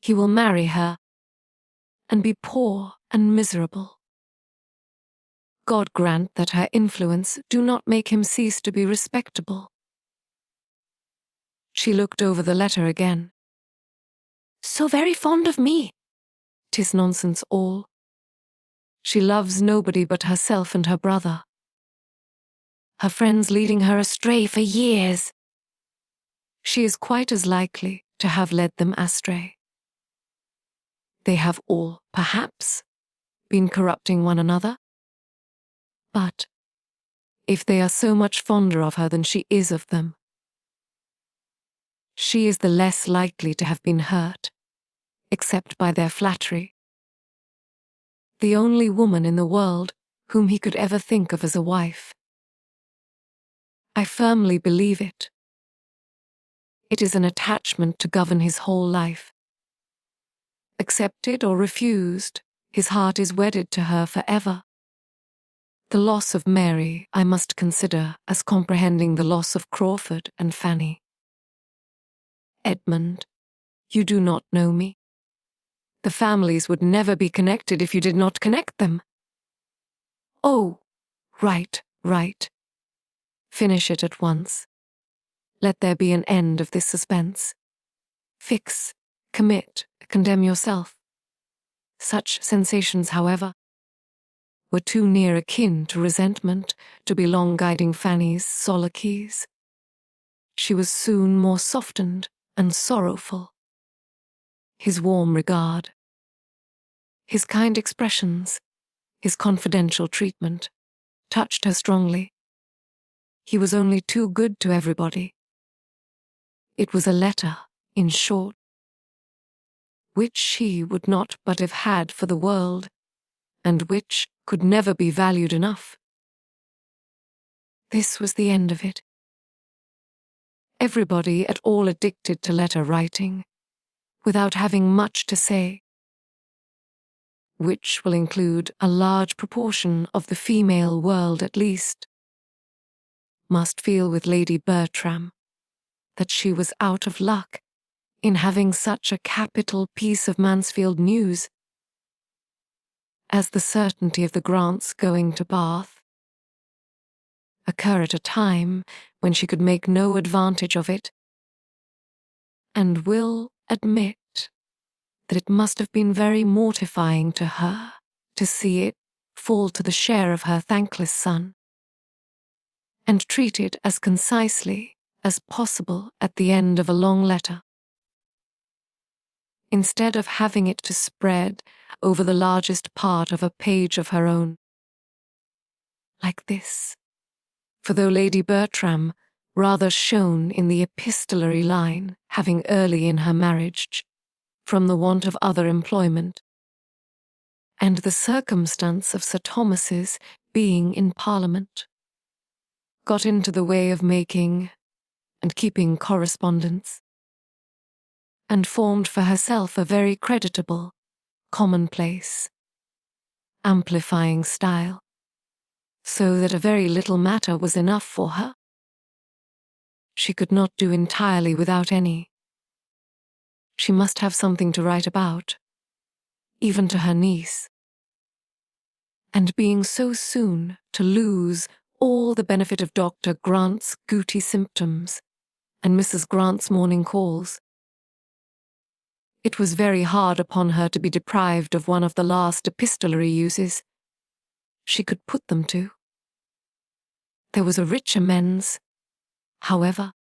He will marry her, and be poor and miserable. God grant that her influence do not make him cease to be respectable. She looked over the letter again. So very fond of me. 'Tis nonsense all. She loves nobody but herself and her brother. Her friends leading her astray for years. She is quite as likely to have led them astray. They have all, perhaps, been corrupting one another. But if they are so much fonder of her than she is of them, she is the less likely to have been hurt, except by their flattery. The only woman in the world whom he could ever think of as a wife. I firmly believe it. It is an attachment to govern his whole life. Accepted or refused, his heart is wedded to her forever. The loss of Mary I must consider as comprehending the loss of Crawford and Fanny. Edmund, you do not know me. The families would never be connected if you did not connect them. Oh, right. Finish it at once. Let there be an end of this suspense. Fix, commit, condemn yourself. Such sensations, however, were too near akin to resentment to be long guiding Fanny's soliloquies. She was soon more softened and sorrowful. His warm regard, his kind expressions, his confidential treatment, touched her strongly. He was only too good to everybody. It was a letter, in short, which she would not but have had for the world, and which could never be valued enough. This was the end of it. Everybody at all addicted to letter writing, without having much to say, which will include a large proportion of the female world at least, must feel with Lady Bertram that she was out of luck in having such a capital piece of Mansfield news as the certainty of the Grants going to Bath occur at a time when she could make no advantage of it, and will admit that it must have been very mortifying to her to see it fall to the share of her thankless son, and treat it as concisely as possible at the end of a long letter, instead of having it to spread over the largest part of a page of her own. Like this. For though Lady Bertram rather shone in the epistolary line, having early in her marriage, from the want of other employment, and the circumstance of Sir Thomas's being in Parliament, got into the way of making and keeping correspondence, and formed for herself a very creditable, commonplace, amplifying style, so that a very little matter was enough for her. She could not do entirely without any. She must have something to write about, even to her niece. And being so soon to lose all the benefit of Dr. Grant's gouty symptoms and Mrs. Grant's morning calls, it was very hard upon her to be deprived of one of the last epistolary uses she could put them to. There was a rich amends, however,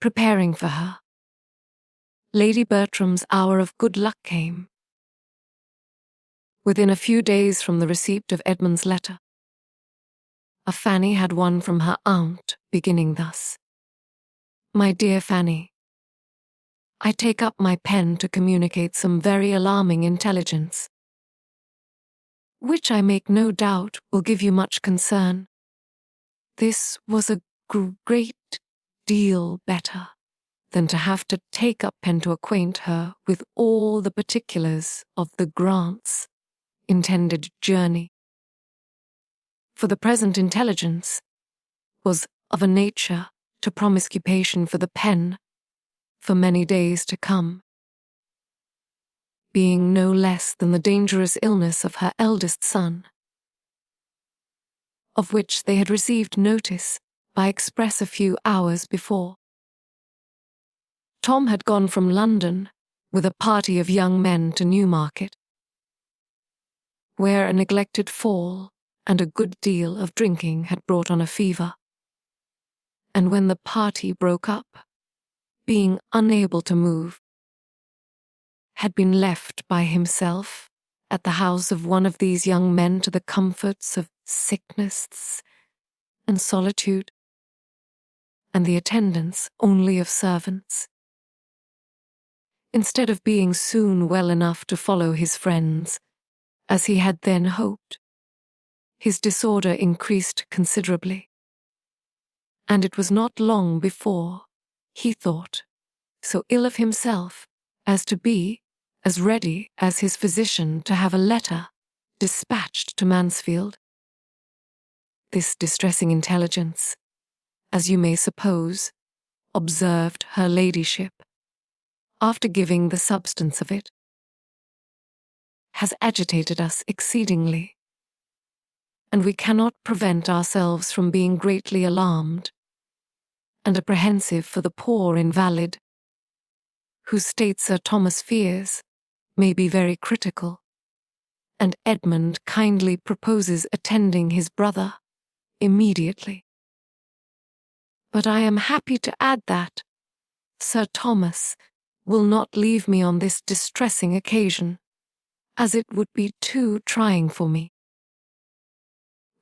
preparing for her. Lady Bertram's hour of good luck came. Within a few days from the receipt of Edmund's letter, a Fanny had one from her aunt, beginning thus: My dear Fanny, I take up my pen to communicate some very alarming intelligence, which I make no doubt will give you much concern. This was a great deal better than to have to take up pen to acquaint her with all the particulars of the Grants' intended journey. For the present intelligence was of a nature to promise occupation for the pen for many days to come. being no less than the dangerous illness of her eldest son, of which they had received notice by express a few hours before. Tom had gone from London with a party of young men to Newmarket, where a neglected fall and a good deal of drinking had brought on a fever. And when the party broke up, being unable to move, had been left by himself at the house of one of these young men to the comforts of sickness and solitude, and the attendance only of servants. Instead of being soon well enough to follow his friends, as he had then hoped, his disorder increased considerably. And it was not long before he thought so ill of himself as to be as ready as his physician to have a letter dispatched to Mansfield. This distressing intelligence, as you may suppose, observed her ladyship, after giving the substance of it, has agitated us exceedingly, and we cannot prevent ourselves from being greatly alarmed and apprehensive for the poor invalid, whose state Sir Thomas fears may be very critical, and Edmund kindly proposes attending his brother immediately. But I am happy to add that Sir Thomas will not leave me on this distressing occasion, as it would be too trying for me.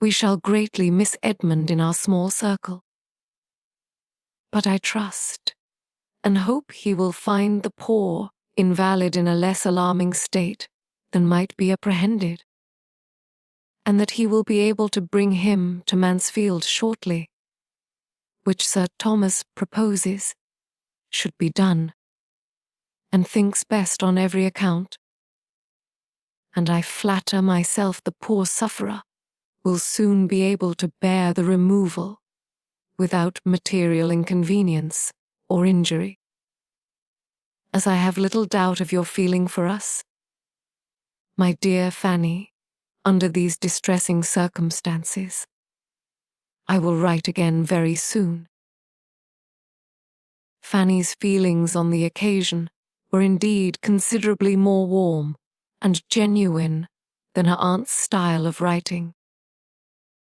We shall greatly miss Edmund in our small circle, but I trust and hope he will find the poor invalid in a less alarming state than might be apprehended, and that he will be able to bring him to Mansfield shortly, which Sir Thomas proposes should be done, and thinks best on every account. And I flatter myself the poor sufferer will soon be able to bear the removal without material inconvenience or injury. As I have little doubt of your feeling for us, my dear Fanny, under these distressing circumstances, I will write again very soon. Fanny's feelings on the occasion were indeed considerably more warm and genuine than her aunt's style of writing.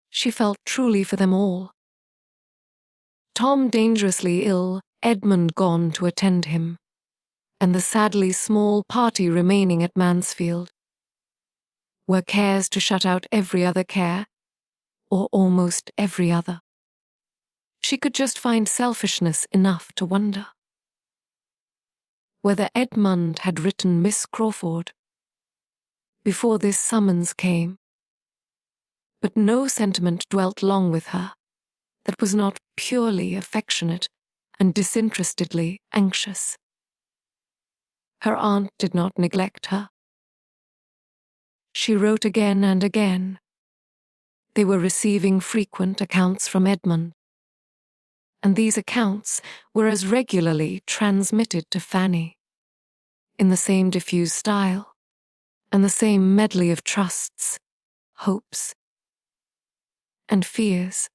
She felt truly for them all. Tom dangerously ill, Edmund gone to attend him, and the sadly small party remaining at Mansfield, were cares to shut out every other care, or almost every other. She could just find selfishness enough to wonder whether Edmund had written Miss Crawford before this summons came. But no sentiment dwelt long with her that was not purely affectionate and disinterestedly anxious. Her aunt did not neglect her. She wrote again and again. They were receiving frequent accounts from Edmund, and these accounts were as regularly transmitted to Fanny, in the same diffuse style, and the same medley of trusts, hopes, and fears,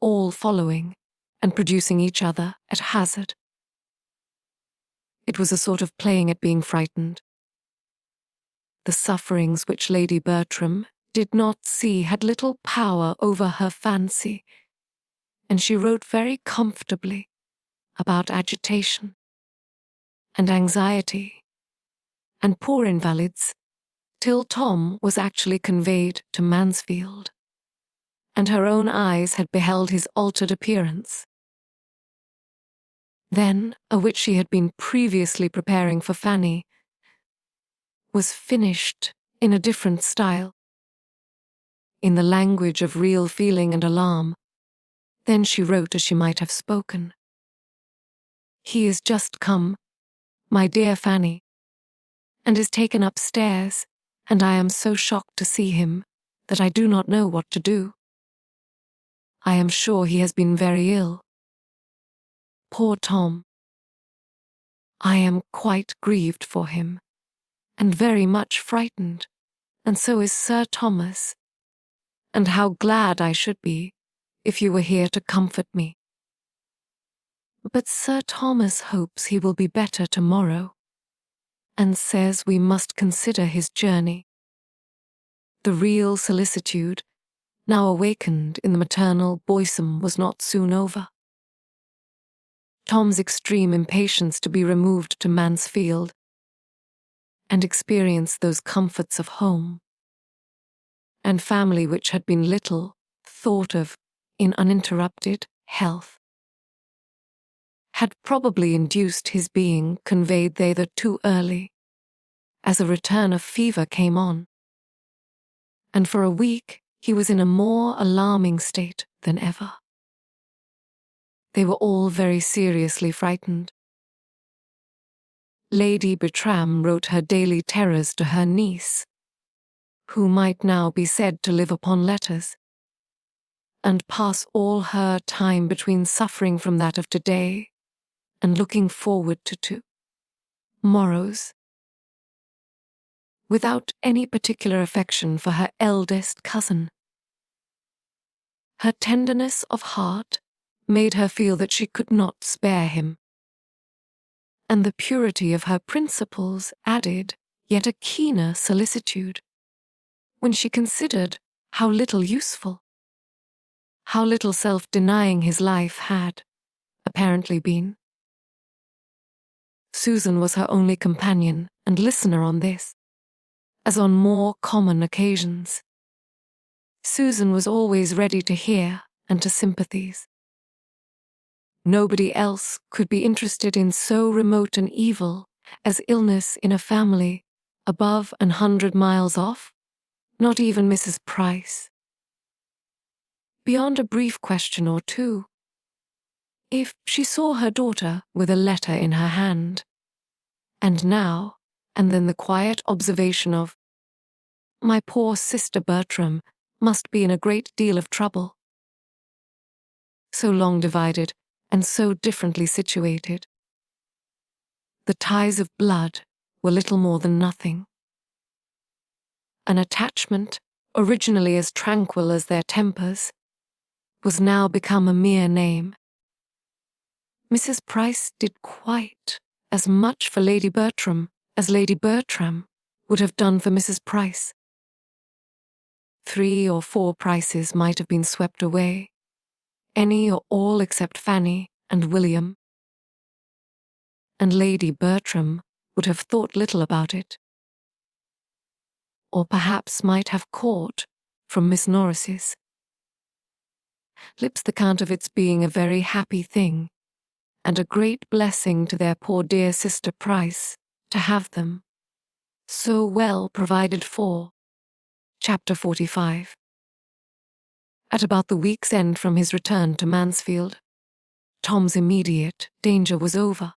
all following and producing each other at hazard. It was a sort of playing at being frightened. The sufferings which Lady Bertram did not see had little power over her fancy, and she wrote very comfortably about agitation and anxiety and poor invalids, till Tom was actually conveyed to Mansfield, and her own eyes had beheld his altered appearance. Then, which she had been previously preparing for Fanny, was finished in a different style, in the language of real feeling and alarm. Then she wrote as she might have spoken. "He is just come, my dear Fanny, and is taken upstairs, and I am so shocked to see him that I do not know what to do. I am sure he has been very ill. Poor Tom! I am quite grieved for him, and very much frightened, and so is Sir Thomas. And how glad I should be if you were here to comfort me. But Sir Thomas hopes he will be better tomorrow, and says we must consider his journey. The real solicitude, now awakened in the maternal bosom, was not soon over. Tom's extreme impatience to be removed to Mansfield and experience those comforts of home and family which had been little thought of in uninterrupted health, had probably induced his being conveyed thither too early, as a return of fever came on, and for a week he was in a more alarming state than ever. They were all very seriously frightened. Lady Bertram wrote her daily terrors to her niece, who might now be said to live upon letters, and pass all her time between suffering from that of today and looking forward to morrows, without any particular affection for her eldest cousin. Her tenderness of heart made her feel that she could not spare him, and the purity of her principles added yet a keener solicitude when she considered how little useful, how little self-denying his life had apparently been. Susan was her only companion and listener on this, as on more common occasions. Susan was always ready to hear and to sympathize. Nobody else could be interested in so remote an evil as illness in a family above 100 miles off, not even Mrs. Price. Beyond a brief question or two, if she saw her daughter with a letter in her hand, and now and then the quiet observation of, "My poor sister Bertram must be in a great deal of trouble," so long divided and so differently situated. The ties of blood were little more than nothing. An attachment, originally as tranquil as their tempers, was now become a mere name. Mrs. Price did quite as much for Lady Bertram as Lady Bertram would have done for Mrs. Price. 3 or 4 Prices might have been swept away, any or all except Fanny and William, and Lady Bertram would have thought little about it, or perhaps might have caught, from Miss Norris's lips, the count of its being a very happy thing, and a great blessing to their poor dear sister Price, to have them so well provided for. Chapter 45. At about the week's end from his return to Mansfield, Tom's immediate danger was over,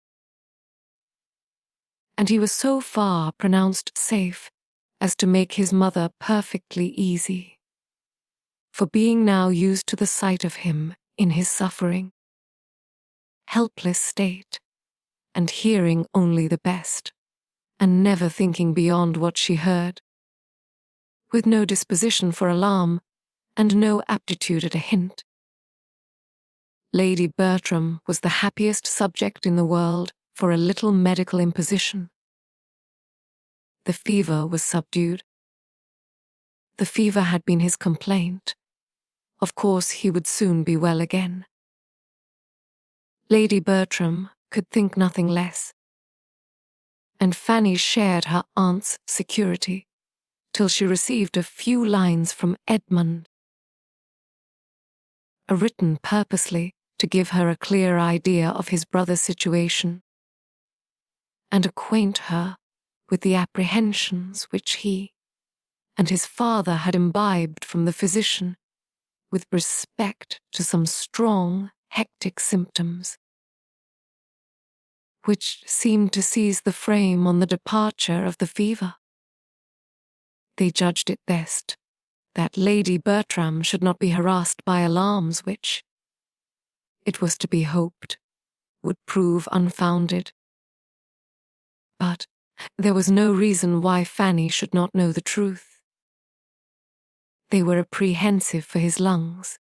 and he was so far pronounced safe as to make his mother perfectly easy, for being now used to the sight of him in his suffering, helpless state, and hearing only the best, and never thinking beyond what she heard, with no disposition for alarm, and no aptitude at a hint. Lady Bertram was the happiest subject in the world for a little medical imposition. The fever was subdued. The fever had been his complaint. Of course he would soon be well again. Lady Bertram could think nothing less, and Fanny shared her aunt's security till she received a few lines from Edmund, written purposely to give her a clear idea of his brother's situation, and acquaint her with the apprehensions which he and his father had imbibed from the physician with respect to some strong, hectic symptoms, which seemed to seize the frame on the departure of the fever. They judged it best that Lady Bertram should not be harassed by alarms which, it was to be hoped, would prove unfounded. But There was no reason why Fanny should not know the truth. They were apprehensive for his lungs.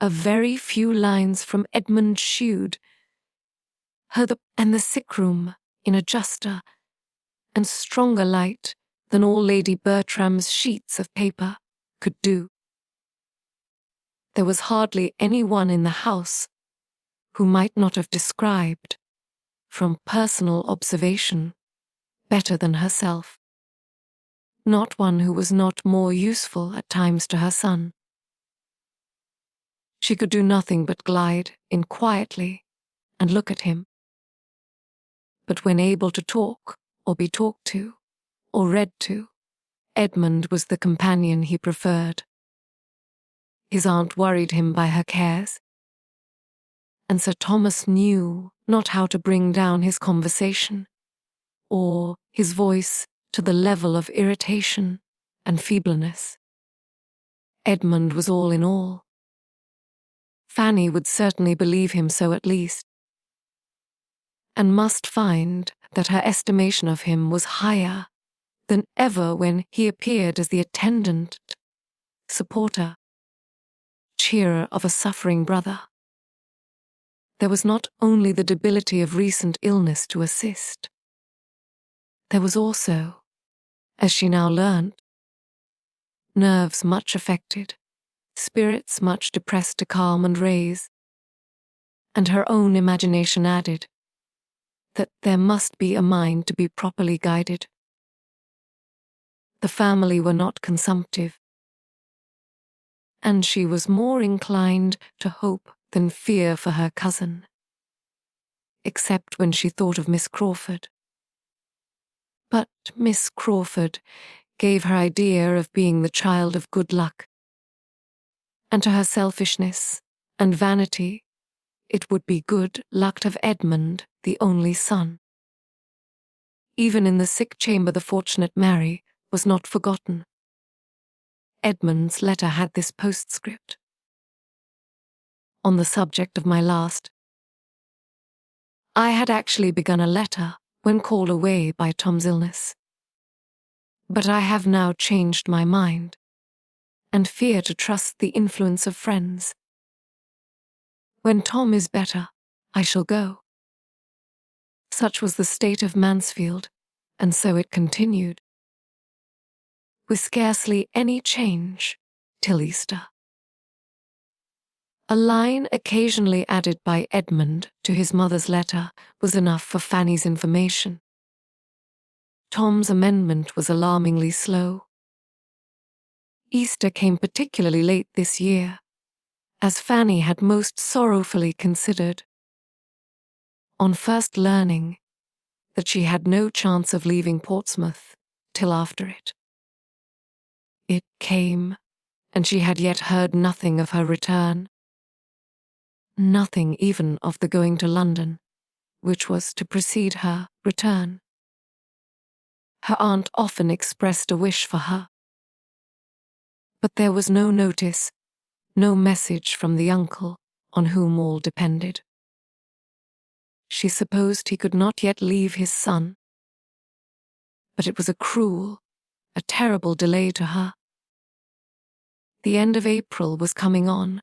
A very few lines from Edmund Shewed, and the sick room in a juster and stronger light than all Lady Bertram's sheets of paper could do. There was hardly anyone in the house who might not have described, from personal observation, better than herself. Not one who was not more useful at times to her son. She could do nothing but glide in quietly and look at him. But when able to talk, or be talked to, or read to, Edmund was the companion he preferred. His aunt worried him by her cares, and Sir Thomas knew not how to bring down his conversation, or his voice to the level of irritation and feebleness. Edmund was all in all. Fanny would certainly believe him so at least, and must find that her estimation of him was higher than ever when he appeared as the attendant, supporter, cheerer of a suffering brother. There was not only the debility of recent illness to assist. There was also, as she now learnt, nerves much affected, spirits much depressed to calm and raise, and her own imagination added that there must be a mind to be properly guided. The family were not consumptive, and she was more inclined to hope than fear for her cousin, except when she thought of Miss Crawford. But Miss Crawford gave her idea of being the child of good luck, and to her selfishness and vanity it would be good luck of Edmund, the only son. Even in the sick chamber the fortunate Mary was not forgotten. Edmund's letter had this postscript. On the subject of my last, I had actually begun a letter when called away by Tom's illness. But I have now changed my mind, and fear to trust the influence of friends. When Tom is better, I shall go. Such was the state of Mansfield, and so it continued, with scarcely any change till Easter. A line occasionally added by Edmund to his mother's letter was enough for Fanny's information. Tom's amendment was alarmingly slow. Easter came particularly late this year, as Fanny had most sorrowfully considered. On first learning that she had no chance of leaving Portsmouth till after it. It came, and she had yet heard nothing of her return. Nothing even of the going to London, which was to precede her return. Her aunt often expressed a wish for her. But there was no notice, no message from the uncle on whom all depended. She supposed he could not yet leave his son. But it was a cruel, a terrible delay to her. The end of April was coming on.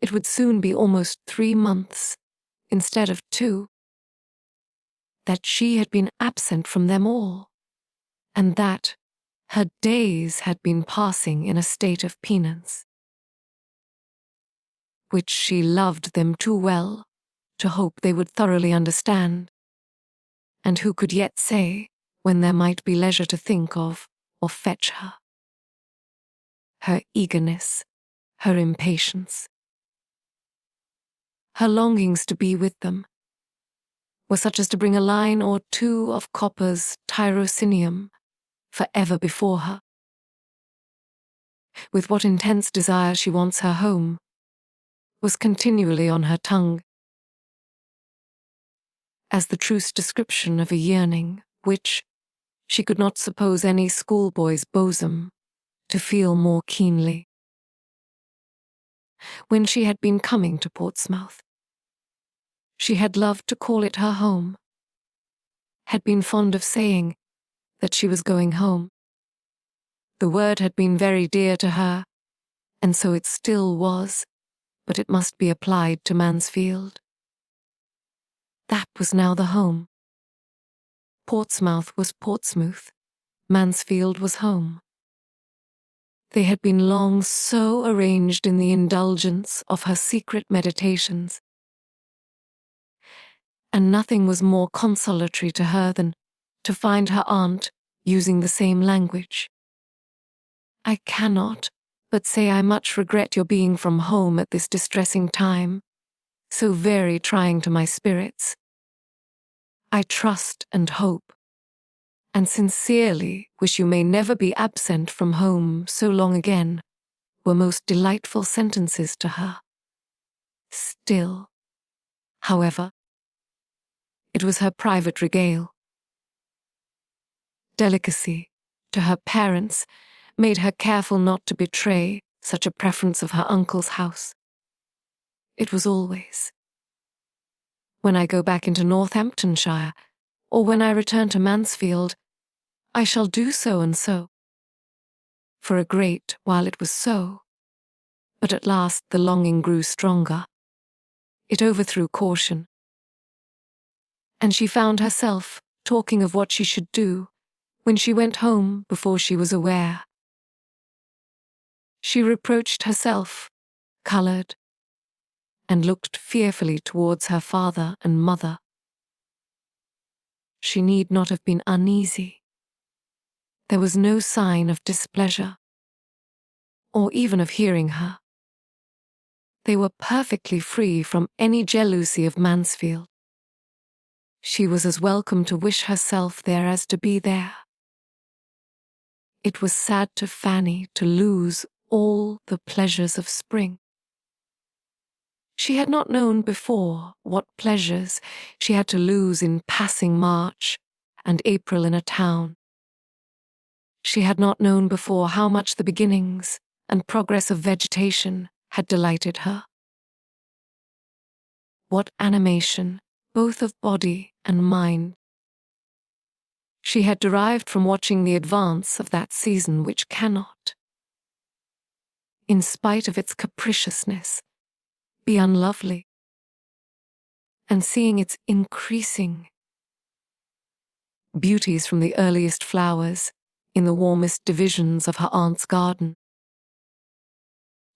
It would soon be almost 3 months, instead of 2, that she had been absent from them all, and that her days had been passing in a state of penance, which she loved them too well to hope they would thoroughly understand, and who could yet say when there might be leisure to think of or fetch her. Her eagerness, her impatience, her longings to be with them, were such as to bring a line or two of Copper's Tirocinium for ever before her. With what intense desire she wants her home was continually on her tongue, as the truest description of a yearning which she could not suppose any schoolboy's bosom to feel more keenly. When she had been coming to Portsmouth, she had loved to call it her home, had been fond of saying that she was going home. The word had been very dear to her, and so it still was, but it must be applied to Mansfield. That was now the home. Portsmouth was Portsmouth, Mansfield was home. They had been long so arranged in the indulgence of her secret meditations, and nothing was more consolatory to her than to find her aunt using the same language. "I cannot but say I much regret your being from home at this distressing time, so very trying to my spirits. I trust and hope, and sincerely wish you may never be absent from home so long again," were most delightful sentences to her. Still, however, it was her private regale. Delicacy, to her parents, made her careful not to betray such a preference of her uncle's house. It was always, "When I go back into Northamptonshire, or when I return to Mansfield, I shall do so and so." For a great while it was so, but at last the longing grew stronger. It overthrew caution, and she found herself talking of what she should do when she went home before she was aware. She reproached herself, coloured, and looked fearfully towards her father and mother. She need not have been uneasy. There was no sign of displeasure, or even of hearing her. They were perfectly free from any jealousy of Mansfield. She was as welcome to wish herself there as to be there. It was sad to Fanny to lose all the pleasures of spring. She had not known before what pleasures she had to lose in passing March and April in a town. She had not known before how much the beginnings and progress of vegetation had delighted her. What animation, both of body and mind, she had derived from watching the advance of that season which cannot, in spite of its capriciousness, be unlovely, and seeing its increasing beauties from the earliest flowers in the warmest divisions of her aunt's garden,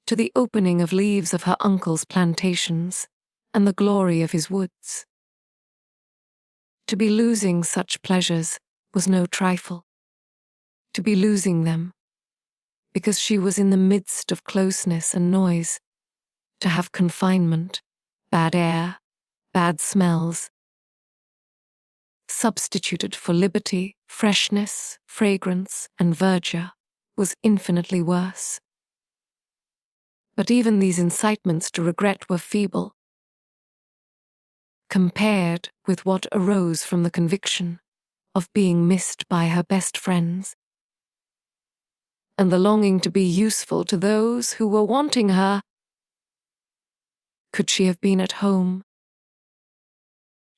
to the opening of leaves of her uncle's plantations and the glory of his woods. To be losing such pleasures was no trifle. To be losing them because she was in the midst of closeness and noise, to have confinement, bad air, bad smells, substituted for liberty, freshness, fragrance, and verdure, was infinitely worse. But even these incitements to regret were feeble, compared with what arose from the conviction of being missed by her best friends, and the longing to be useful to those who were wanting her. Could she have been at home,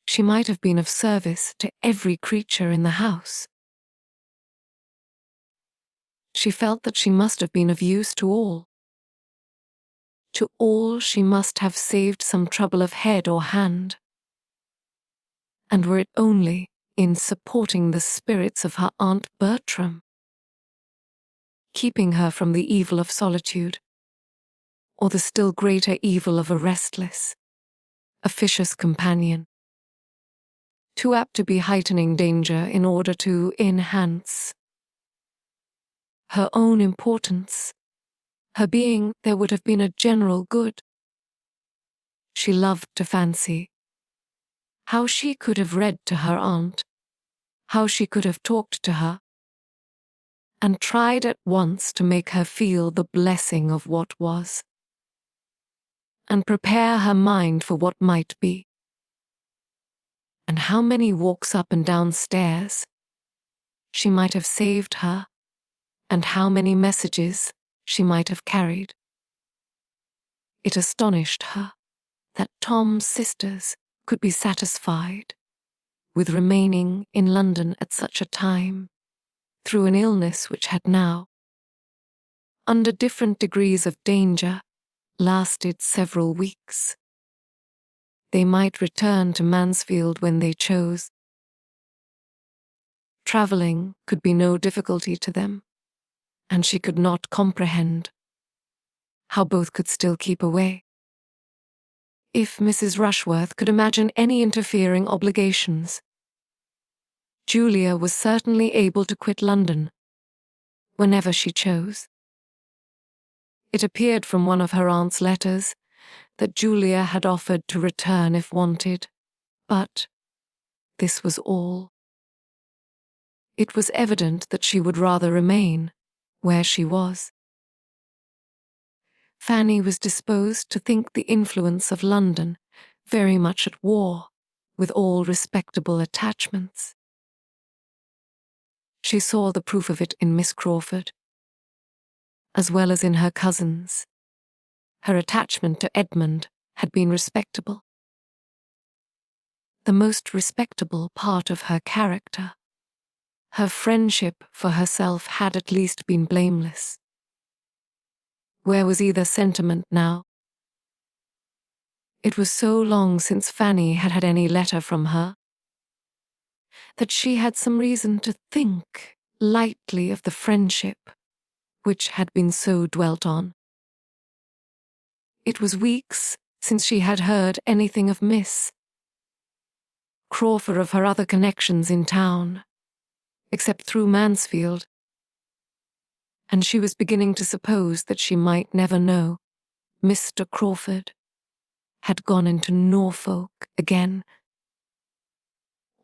she might have been of service to every creature in the house. She felt that she must have been of use to all. To all she must have saved some trouble of head or hand. And were it only in supporting the spirits of her Aunt Bertram, keeping her from the evil of solitude, or the still greater evil of a restless, officious companion, too apt to be heightening danger in order to enhance her own importance, her being there would have been a general good. She loved to fancy how she could have read to her aunt, how she could have talked to her, and tried at once to make her feel the blessing of what was, and prepare her mind for what might be. And how many walks up and down stairs she might have saved her, and how many messages she might have carried. It astonished her that Tom's sisters could be satisfied with remaining in London at such a time, through an illness which had now, under different degrees of danger, lasted several weeks. They might return to Mansfield when they chose. Travelling could be no difficulty to them, and she could not comprehend how both could still keep away. If Mrs. Rushworth could imagine any interfering obligations, Julia was certainly able to quit London whenever she chose. It appeared from one of her aunt's letters that Julia had offered to return if wanted, but this was all. It was evident that she would rather remain where she was. Fanny was disposed to think the influence of London very much at war with all respectable attachments. She saw the proof of it in Miss Crawford, as well as in her cousins. Her attachment to Edmund had been respectable. The most respectable part of her character, her friendship for herself, had at least been blameless. Where was either sentiment now? It was so long since Fanny had had any letter from her that she had some reason to think lightly of the friendship which had been so dwelt on. It was weeks since she had heard anything of Miss Crawford, of her other connections in town, except through Mansfield, and she was beginning to suppose that she might never know Mr. Crawford had gone into Norfolk again,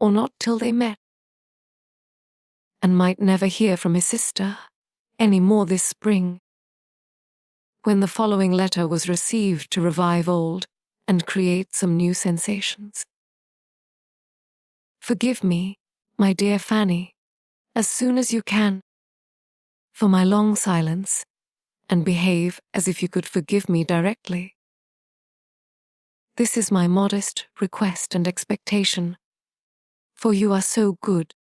or not till they met, and might never hear from his sister any more this spring, when the following letter was received to revive old and create some new sensations. Forgive me, my dear Fanny, as soon as you can, for my long silence, and behave as if you could forgive me directly. This is my modest request and expectation, for you are so good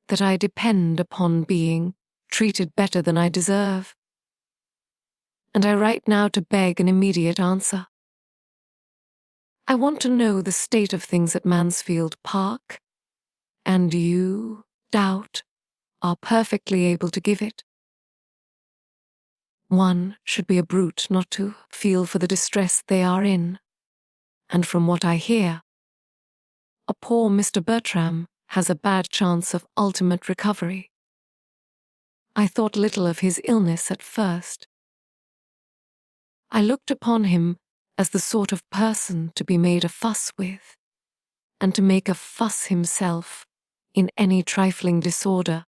that I depend upon being treated better than I deserve, and I write now to beg an immediate answer. I want to know the state of things at Mansfield Park, and you, doubt, are perfectly able to give it. One should be a brute not to feel for the distress they are in, and from what I hear, a poor Mr. Bertram has a bad chance of ultimate recovery. I thought little of his illness at first. I looked upon him as the sort of person to be made a fuss with, and to make a fuss himself in any trifling disorder,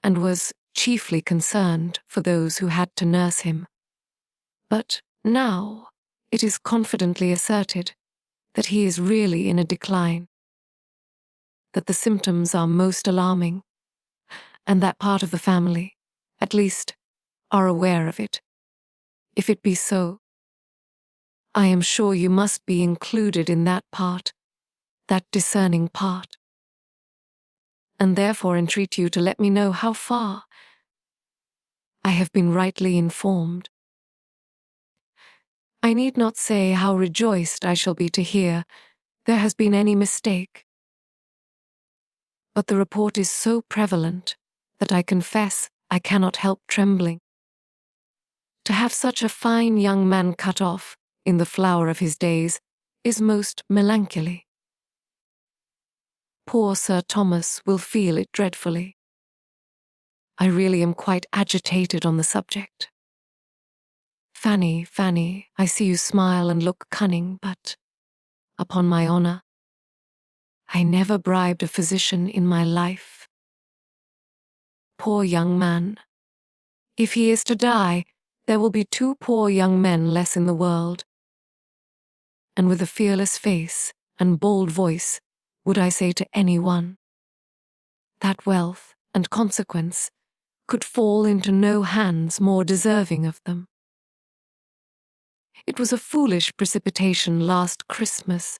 and was chiefly concerned for those who had to nurse him. But now it is confidently asserted that he is really in a decline, that the symptoms are most alarming, and that part of the family, at least, are aware of it. If it be so, I am sure you must be included in that part, that discerning part, and therefore entreat you to let me know how far I have been rightly informed. I need not say how rejoiced I shall be to hear there has been any mistake, but the report is so prevalent that I confess I cannot help trembling. To have such a fine young man cut off in the flower of his days is most melancholy. Poor Sir Thomas will feel it dreadfully. I really am quite agitated on the subject. Fanny, Fanny, I see you smile and look cunning, but, upon my honour, I never bribed a physician in my life. Poor young man. If he is to die, there will be 2 poor young men less in the world. And with a fearless face and bold voice would I say to any one, that wealth and consequence could fall into no hands more deserving of them. It was a foolish precipitation last Christmas,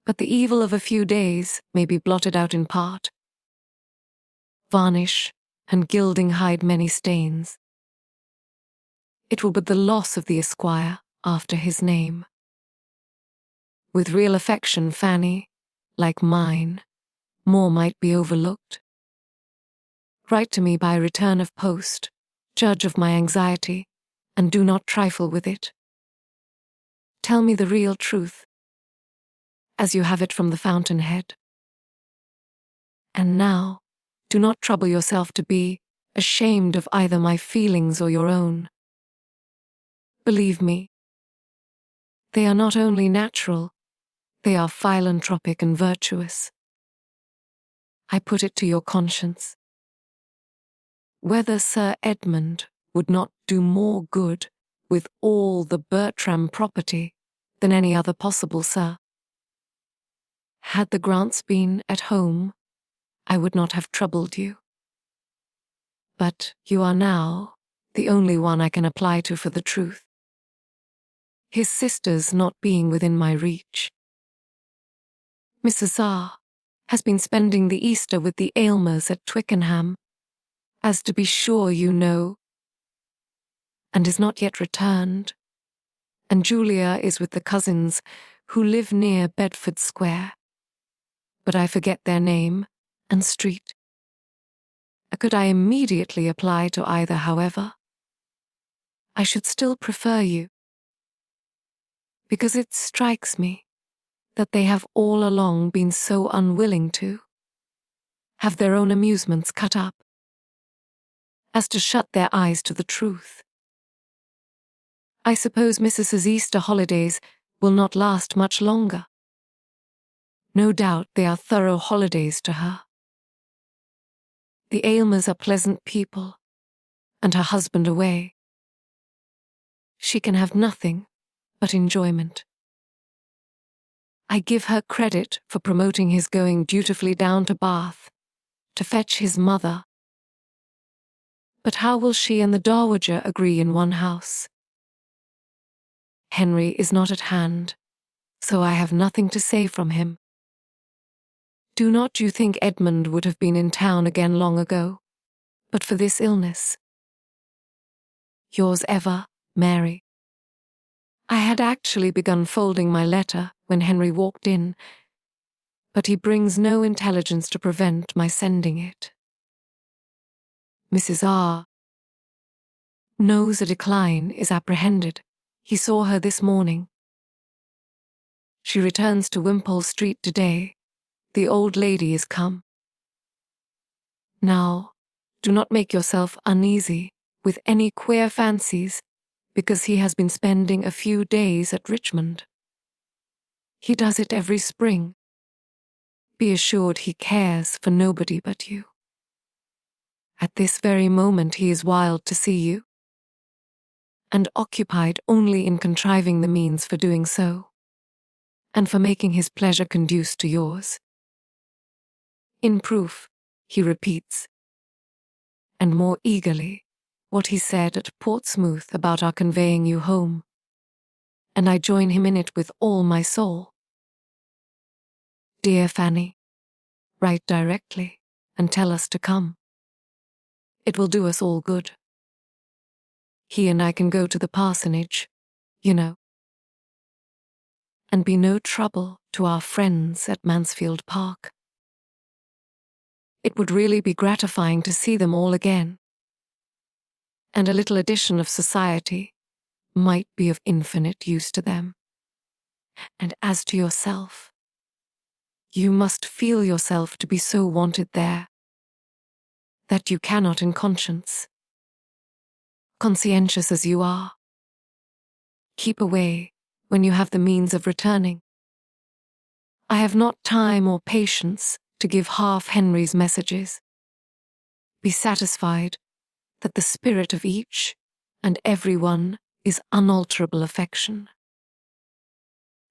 But the evil of a few days may be blotted out in part. Varnish and gilding hide many stains. It will but the loss of the esquire after his name. With real affection, Fanny, like mine, more might be overlooked. Write to me by return of post, judge of my anxiety, and do not trifle with it. Tell me the real truth, as you have it from the fountainhead. And now, do not trouble yourself to be ashamed of either my feelings or your own. Believe me, they are not only natural, they are philanthropic and virtuous. I put it to your conscience. Whether Sir Edmund would not do more good with all the Bertram property than any other possible, sir. Had the Grants been at home, I would not have troubled you. But you are now the only one I can apply to for the truth. His sisters not being within my reach. Mrs. R. has been spending the Easter with the Aylmers at Twickenham, as to be sure you know, and is not yet returned, and Julia is with the cousins who live near Bedford Square, but I forget their name and street. Could I immediately apply to either, however? I should still prefer you, because it strikes me that they have all along been so unwilling to have their own amusements cut up, as to shut their eyes to the truth. I suppose Mrs.'s Easter holidays will not last much longer. No doubt they are thorough holidays to her. The Aylmers are pleasant people, and her husband away. She can have nothing but enjoyment. I give her credit for promoting his going dutifully down to Bath, to fetch his mother. But how will she and the Dowager agree in one house? Henry is not at hand, so I have nothing to say from him. Do not you think Edmund would have been in town again long ago, but for this illness? Yours ever, Mary. I had actually begun folding my letter when Henry walked in, but he brings no intelligence to prevent my sending it. Mrs. R. knows a decline is apprehended. He saw her this morning. She returns to Wimpole Street today. The old lady is come. Now, do not make yourself uneasy with any queer fancies, because he has been spending a few days at Richmond. He does it every spring. Be assured he cares for nobody but you. At this very moment he is wild to see you, and occupied only in contriving the means for doing so, and for making his pleasure conduce to yours. In proof, he repeats, and more eagerly, what he said at Portsmouth about our conveying you home, and I join him in it with all my soul. Dear Fanny, write directly and tell us to come. It will do us all good. He and I can go to the parsonage, you know, and be no trouble to our friends at Mansfield Park. It would really be gratifying to see them all again, and a little addition of society might be of infinite use to them. And as to yourself, you must feel yourself to be so wanted there that you cannot in conscience, conscientious as you are, keep away when you have the means of returning. I have not time or patience to give half Henry's messages. Be satisfied that the spirit of each and every one is unalterable affection.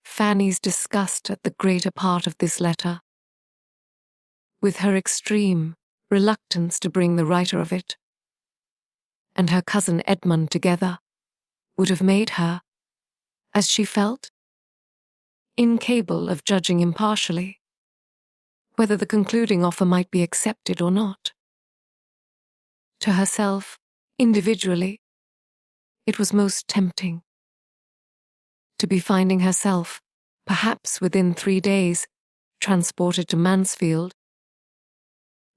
Fanny's disgust at the greater part of this letter, with her extreme reluctance to bring the writer of it, and her cousin Edmund together, would have made her, as she felt, incapable of judging impartially whether the concluding offer might be accepted or not. To herself, individually, it was most tempting to be finding herself, perhaps within 3 days, transported to Mansfield,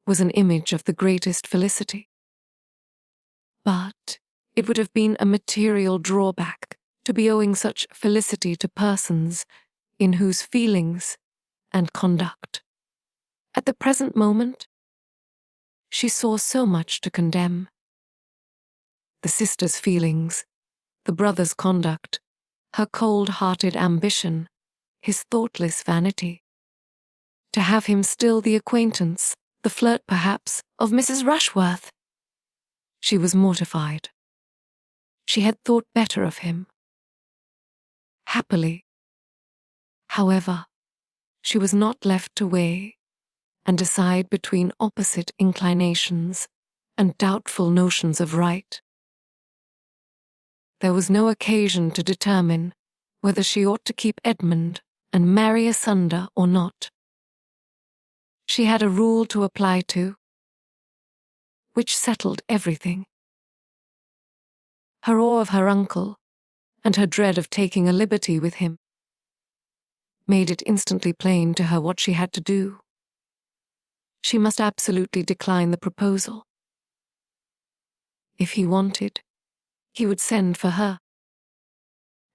was an image of the greatest felicity. But it would have been a material drawback to be owing such felicity to persons in whose feelings and conduct, at the present moment, she saw so much to condemn. The sister's feelings, the brother's conduct, her cold-hearted ambition, his thoughtless vanity. To have him still the acquaintance, the flirt perhaps, of Mrs. Rushworth. She was mortified. She had thought better of him. Happily, however, she was not left to weigh and decide between opposite inclinations and doubtful notions of right. There was no occasion to determine whether she ought to keep Edmund and marry asunder or not. She had a rule to apply to, which settled everything. Her awe of her uncle, and her dread of taking a liberty with him, made it instantly plain to her what she had to do. She must absolutely decline the proposal. If he wanted, he would send for her.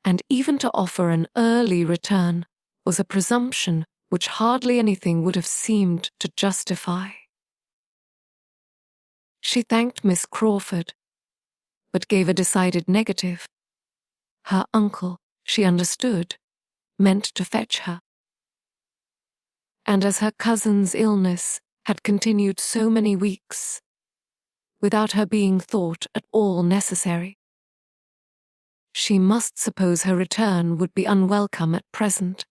And even to offer an early return was a presumption which hardly anything would have seemed to justify. She thanked Miss Crawford, but gave a decided negative. Her uncle, she understood, meant to fetch her. And as her cousin's illness had continued so many weeks, without her being thought at all necessary, she must suppose her return would be unwelcome at present,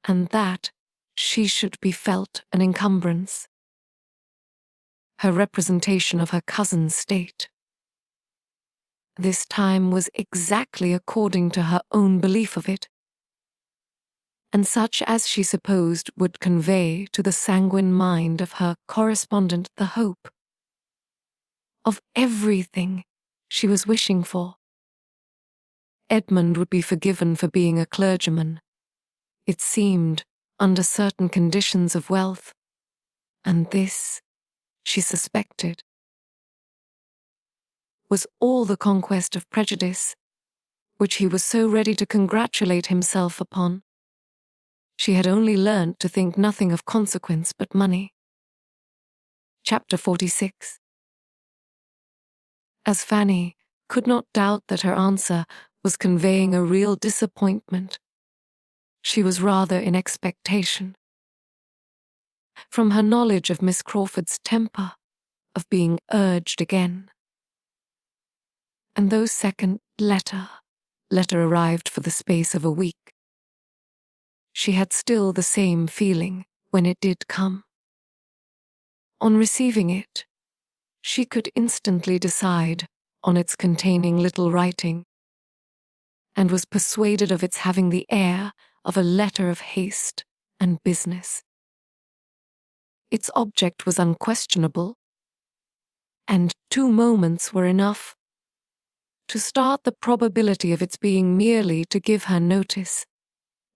and that she should be felt an encumbrance. Her representation of her cousin's state this time was exactly according to her own belief of it, and such as she supposed would convey to the sanguine mind of her correspondent the hope of everything she was wishing for. Edmund would be forgiven for being a clergyman, it seemed, under certain conditions of wealth, and this, she suspected, was all the conquest of prejudice, which he was so ready to congratulate himself upon. She had only learnt to think nothing of consequence but money. Chapter 46. As Fanny could not doubt that her answer was conveying a real disappointment, she was rather in expectation. From her knowledge of Miss Crawford's temper, of being urged again. And though second letter arrived for the space of a week, she had still the same feeling when it did come. On receiving it, she could instantly decide on its containing little writing, and was persuaded of its having the air of a letter of haste and business. Its object was unquestionable, and 2 moments were enough to start the probability of its being merely to give her notice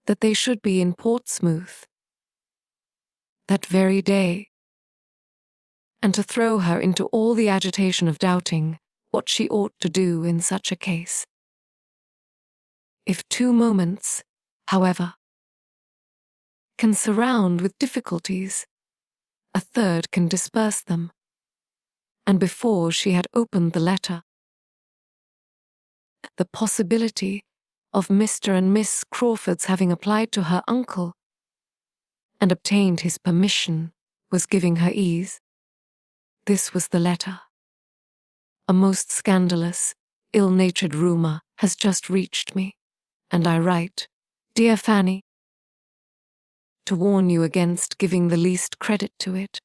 that they should be in Portsmouth that very day, and to throw her into all the agitation of doubting what she ought to do in such a case. If 2 moments, however, can surround with difficulties, a third can disperse them, and before she had opened the letter, the possibility of Mr. and Miss Crawford's having applied to her uncle and obtained his permission was giving her ease. This was the letter. A most scandalous, ill-natured rumor has just reached me, and I write, Dear Fanny, to warn you against giving the least credit to it,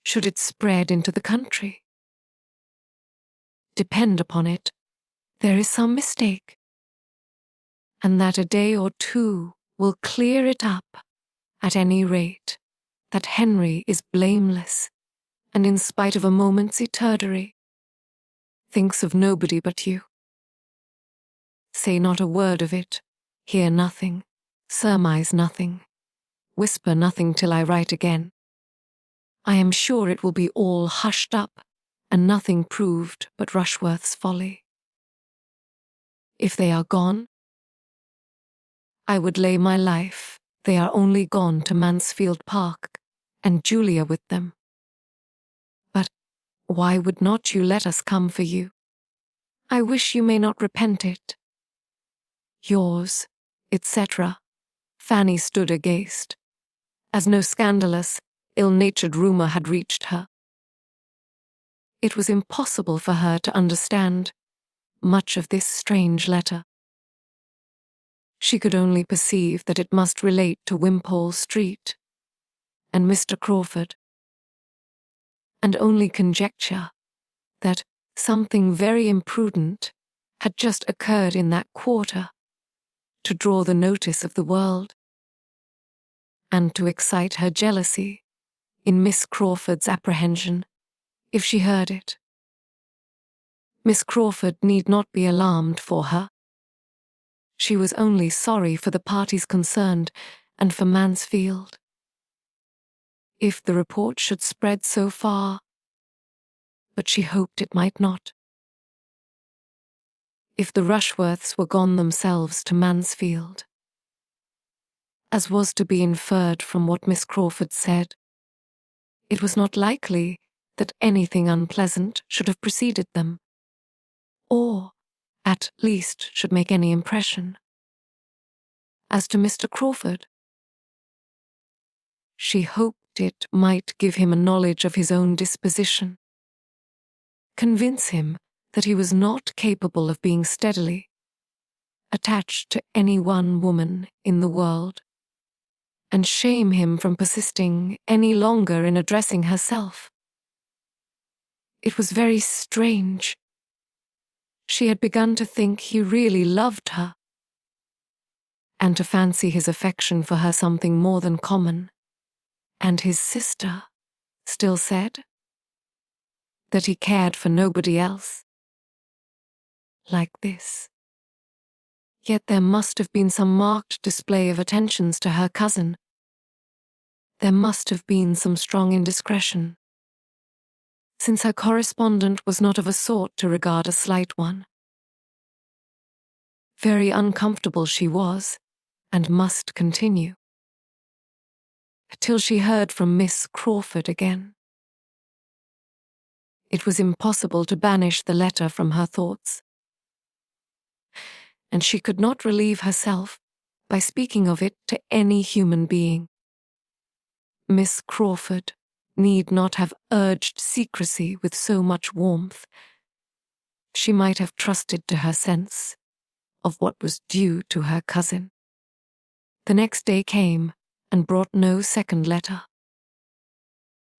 should it spread into the country. Depend upon it, there is some mistake, and that a day or 2 will clear it up, at any rate, that Henry is blameless, and in spite of a moment's eturdery, thinks of nobody but you. Say not a word of it, hear nothing, surmise nothing, whisper nothing till I write again. I am sure it will be all hushed up, and nothing proved but Rushworth's folly. If they are gone, I would lay my life they are only gone to Mansfield Park, and Julia with them. But why would not you let us come for you? I wish you may not repent it. Yours, etc. Fanny stood agaste, as no scandalous, ill-natured rumour had reached her. It was impossible for her to understand much of this strange letter. She could only perceive that it must relate to Wimpole Street and Mr. Crawford, and only conjecture that something very imprudent had just occurred in that quarter to draw the notice of the world, and to excite her jealousy in Miss Crawford's apprehension if she heard it. Miss Crawford need not be alarmed for her. She was only sorry for the parties concerned and for Mansfield. If the report should spread so far, but she hoped it might not. If the Rushworths were gone themselves to Mansfield, as was to be inferred from what Miss Crawford said, it was not likely that anything unpleasant should have preceded them, or, at least, should make any impression. As to Mr. Crawford, she hoped it might give him a knowledge of his own disposition, convince him that he was not capable of being steadily attached to any one woman in the world, and shame him from persisting any longer in addressing herself. It was very strange. She had begun to think he really loved her, and to fancy his affection for her something more than common, and his sister still said that he cared for nobody else. Like this. Yet there must have been some marked display of attentions to her cousin. There must have been some strong indiscretion, since her correspondent was not of a sort to regard a slight one. Very uncomfortable she was, and must continue, till she heard from Miss Crawford again. It was impossible to banish the letter from her thoughts, and she could not relieve herself by speaking of it to any human being. Miss Crawford need not have urged secrecy with so much warmth. She might have trusted to her sense of what was due to her cousin. The next day came and brought no second letter.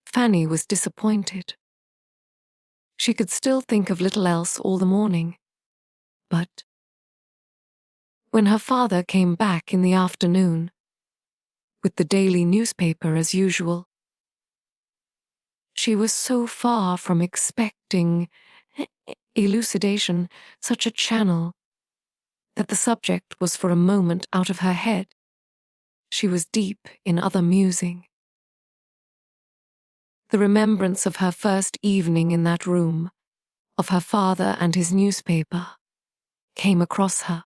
Fanny was disappointed. She could still think of little else all the morning, but when her father came back in the afternoon, with the daily newspaper as usual, she was so far from expecting elucidation, such a channel, that the subject was for a moment out of her head. She was deep in other musing. The remembrance of her first evening in that room, of her father and his newspaper, came across her.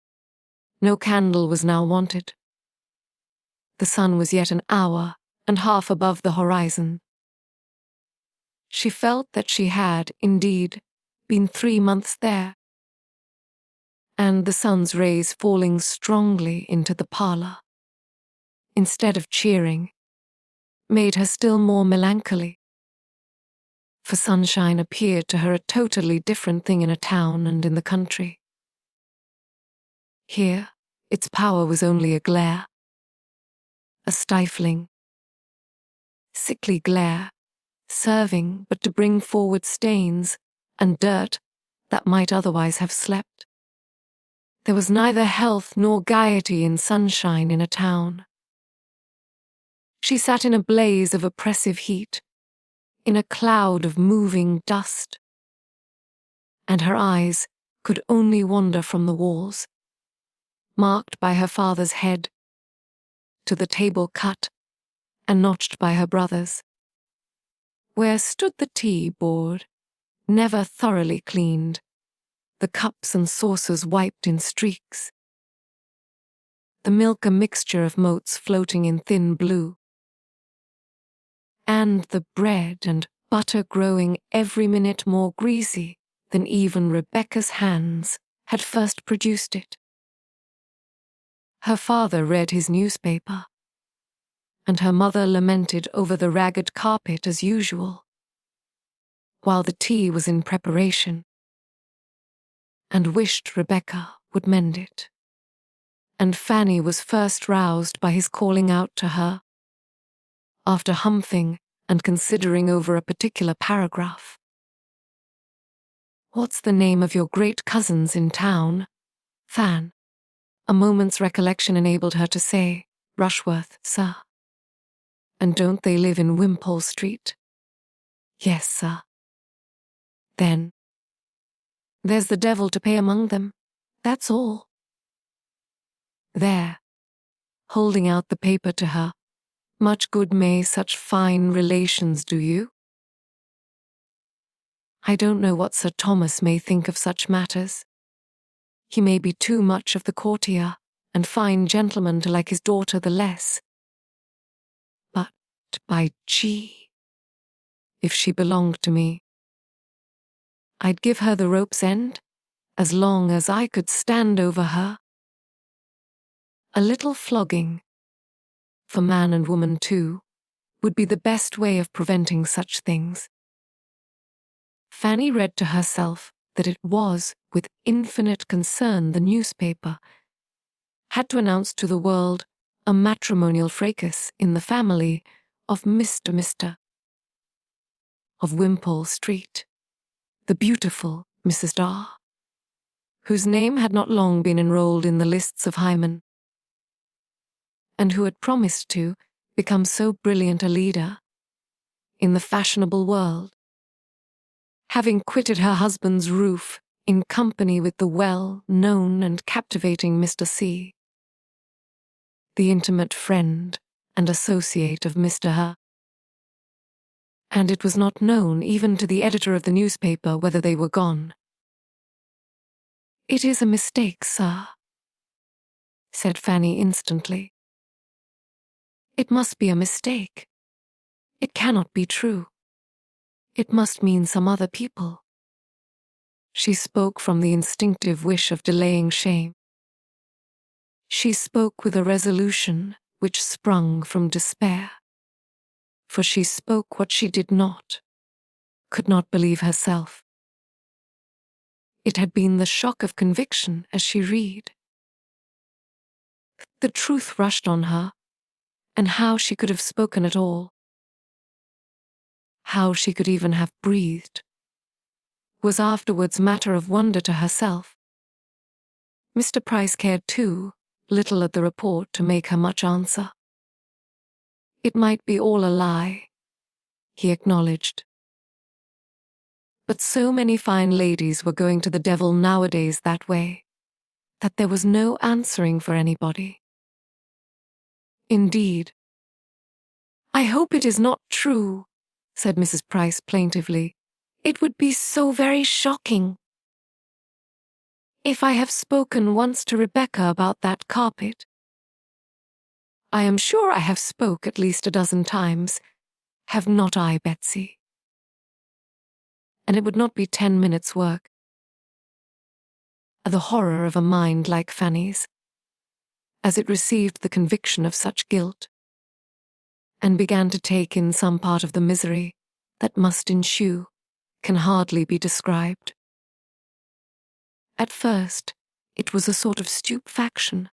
No candle was now wanted. The sun was yet an hour and half above the horizon. She felt that she had, indeed, been 3 months there, and the sun's rays falling strongly into the parlour, instead of cheering, made her still more melancholy. For sunshine appeared to her a totally different thing in a town and in the country. Here, its power was only a glare, a stifling, sickly glare, serving but to bring forward stains and dirt that might otherwise have slept. There was neither health nor gaiety in sunshine in a town. She sat in a blaze of oppressive heat, in a cloud of moving dust, and her eyes could only wander from the walls, marked by her father's head, to the table cut and notched by her brother's, where stood the tea board, never thoroughly cleaned, the cups and saucers wiped in streaks, the milk a mixture of motes floating in thin blue, and the bread and butter growing every minute more greasy than even Rebecca's hands had first produced it. Her father read his newspaper, and her mother lamented over the ragged carpet as usual, while the tea was in preparation, and wished Rebecca would mend it. And Fanny was first roused by his calling out to her, after humphing and considering over a particular paragraph. "What's the name of your great cousins in town, Fan?" A moment's recollection enabled her to say, "Rushworth, sir." "And don't they live in Wimpole Street?" "Yes, sir." "Then there's the devil to pay among them, that's all." There, holding out the paper to her, "Much good may such fine relations do you?" "I don't know what Sir Thomas may think of such matters. He may be too much of the courtier and fine gentleman to like his daughter the less. But, by G, if she belonged to me, I'd give her the rope's end as long as I could stand over her. A little flogging, for man and woman too, would be the best way of preventing such things." Fanny read to herself that it was, with infinite concern, the newspaper had to announce to the world a matrimonial fracas in the family of Mr. of Wimpole Street, the beautiful Mrs. Darr, whose name had not long been enrolled in the lists of Hymen, and who had promised to become so brilliant a leader in the fashionable world, having quitted her husband's roof in company with the well-known and captivating Mr. C, the intimate friend and associate of Mr. Her. And it was not known even to the editor of the newspaper whether they were gone. "It is a mistake, sir," said Fanny instantly. "It must be a mistake. It cannot be true. It must mean some other people." She spoke from the instinctive wish of delaying shame. She spoke with a resolution which sprung from despair, for she spoke what she did not, could not believe herself. It had been the shock of conviction as she read. The truth rushed on her, and how she could have spoken at all, how she could even have breathed, was afterwards matter of wonder to herself. Mr. Price cared too little at the report to make her much answer. It might be all a lie, he acknowledged. But so many fine ladies were going to the devil nowadays that way, that there was no answering for anybody. Indeed. "I hope it is not true," said Mrs. Price plaintively. "It would be so very shocking. If I have spoken once to Rebecca about that carpet, I am sure I have spoke at least a dozen times, have not I, Betsy? And it would not be 10 minutes' work." The horror of a mind like Fanny's, as it received the conviction of such guilt, and began to take in some part of the misery that must ensue, can hardly be described. At first, it was a sort of stupefaction,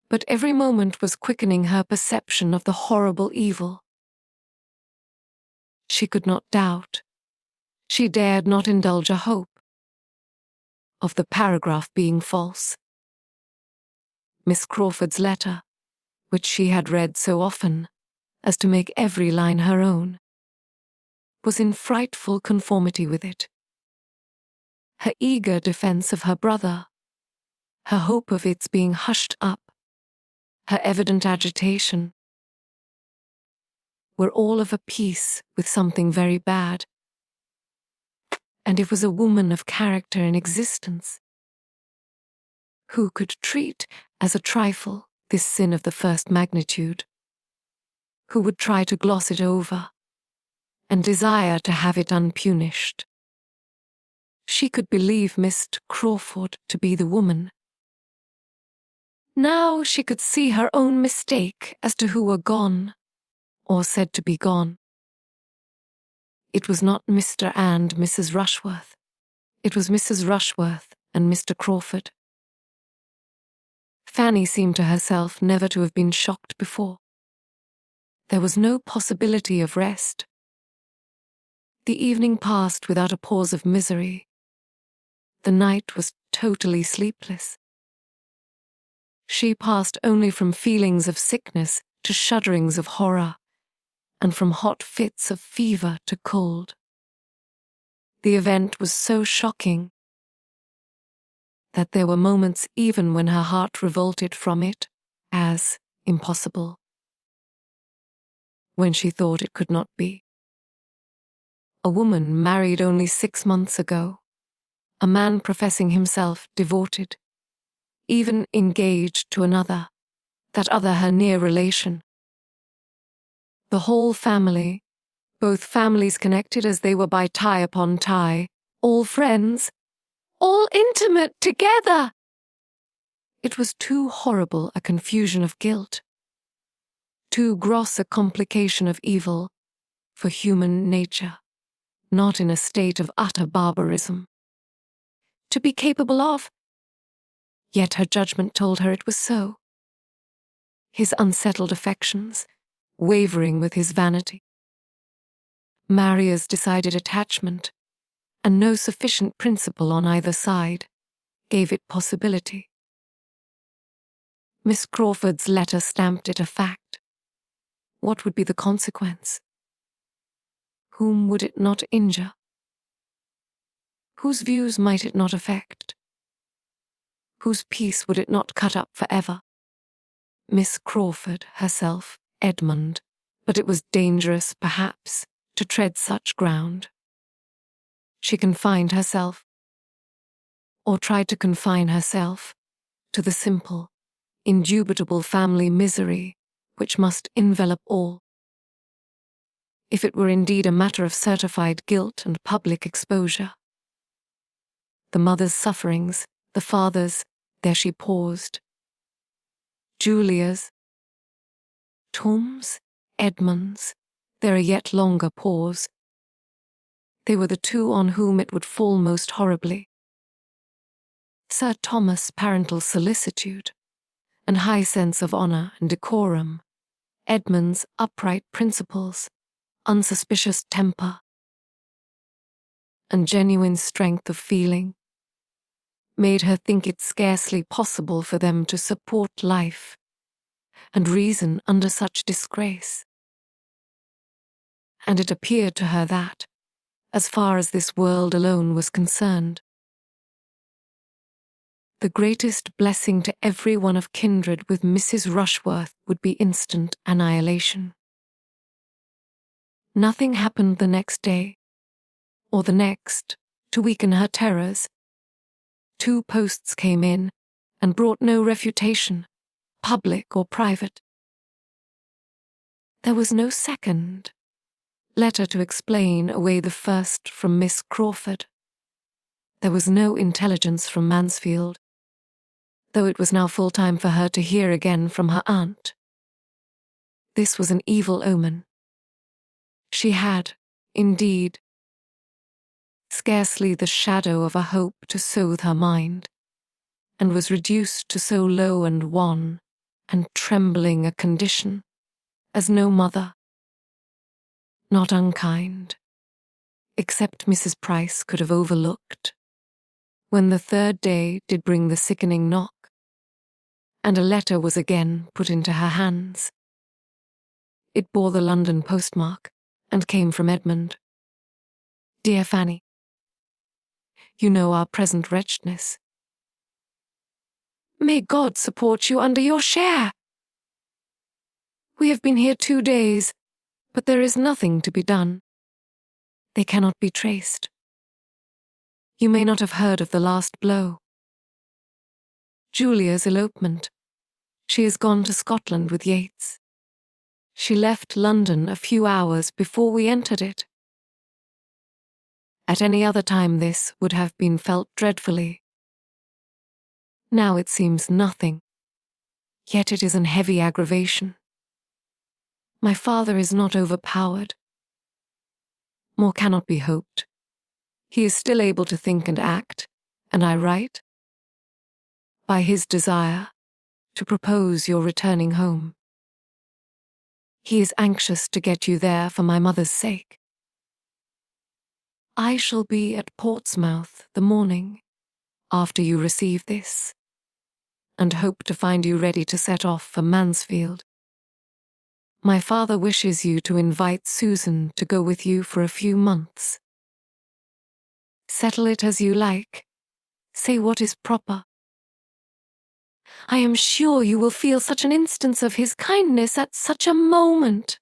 but every moment was quickening her perception of the horrible evil. She could not doubt. She dared not indulge a hope. of the paragraph being false. Miss Crawford's letter, which she had read so often as to make every line her own, was in frightful conformity with it. Her eager defense of her brother, her hope of its being hushed up, her evident agitation, were all of a piece with something very bad. And it was a woman of character in existence who could treat as a trifle this sin of the first magnitude, who would try to gloss it over and desire to have it unpunished. She could believe Miss Crawford to be the woman. Now she could see her own mistake as to who were gone, or said to be gone. It was not Mr. and Mrs. Rushworth. It was Mrs. Rushworth and Mr. Crawford. Fanny seemed to herself never to have been shocked before. There was no possibility of rest. The evening passed without a pause of misery. The night was totally sleepless. She passed only from feelings of sickness to shudderings of horror, and from hot fits of fever to cold. The event was so shocking that there were moments even when her heart revolted from it as impossible, when she thought it could not be. A woman married only 6 months ago, a man professing himself devoted, even engaged to another, that other her near relation. The whole family, both families connected as they were by tie upon tie, all friends, all intimate together. It was too horrible a confusion of guilt, too gross a complication of evil for human nature, not in a state of utter barbarism, to be capable of. Yet her judgment told her it was so. His unsettled affections, wavering with his vanity, Maria's decided attachment, and no sufficient principle on either side, gave it possibility. Miss Crawford's letter stamped it a fact. What would be the consequence? Whom would it not injure? Whose views might it not affect? Whose peace would it not cut up forever? Miss Crawford herself, Edmund, but it was dangerous, perhaps, to tread such ground. She confined herself, or tried to confine herself, to the simple, indubitable family misery which must envelop all. If it were indeed a matter of certified guilt and public exposure. The mother's sufferings, the father's, there she paused. Julia's, Tom's, Edmund's, there a yet longer pause. They were the two on whom it would fall most horribly. Sir Thomas' parental solicitude, and high sense of honour and decorum, Edmund's upright principles, unsuspicious temper, and genuine strength of feeling, made her think it scarcely possible for them to support life and reason under such disgrace. And it appeared to her that, as far as this world alone was concerned, the greatest blessing to every one of kindred with Mrs. Rushworth would be instant annihilation. Nothing happened the next day, or the next, to weaken her terrors. 2 posts came in and brought no refutation, public or private. There was no second letter to explain away the first from Miss Crawford. There was no intelligence from Mansfield, though it was now full time for her to hear again from her aunt. This was an evil omen. She had, indeed, scarcely the shadow of a hope to soothe her mind, and was reduced to so low and wan and trembling a condition as no mother, not unkind, except Mrs. Price, could have overlooked. when the third day did bring the sickening knock, and a letter was again put into her hands. It bore the London postmark, and came from Edmund. Dear Fanny, you know our present wretchedness. May God support you under your share! We have been here 2 days, but there is nothing to be done. They cannot be traced. You may not have heard of the last blow. Julia's elopement. She has gone to Scotland with Yates. She left London a few hours before we entered it. At any other time this would have been felt dreadfully. Now it seems nothing, yet it is an heavy aggravation. My father is not overpowered. More cannot be hoped. He is still able to think and act, and I write, by his desire, to propose your returning home. He is anxious to get you there for my mother's sake. I shall be at Portsmouth the morning after you receive this, and hope to find you ready to set off for Mansfield. My father wishes you to invite Susan to go with you for a few months. Settle it as you like. Say what is proper. I am sure you will feel such an instance of his kindness at such a moment.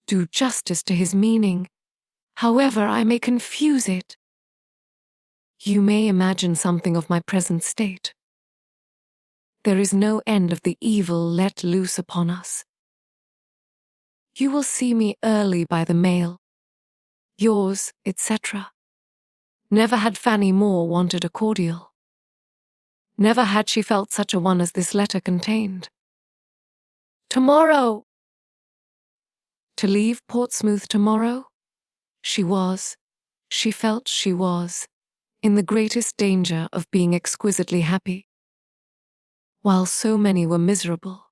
Do justice to his meaning, however I may confuse it. You may imagine something of my present state. There is no end of the evil let loose upon us. You will see me early by the mail. Yours, etc. Never had Fanny Moore wanted a cordial. Never had she felt such a one as this letter contained. Tomorrow! To leave Portsmouth tomorrow? She felt she was, in the greatest danger of being exquisitely happy, while so many were miserable.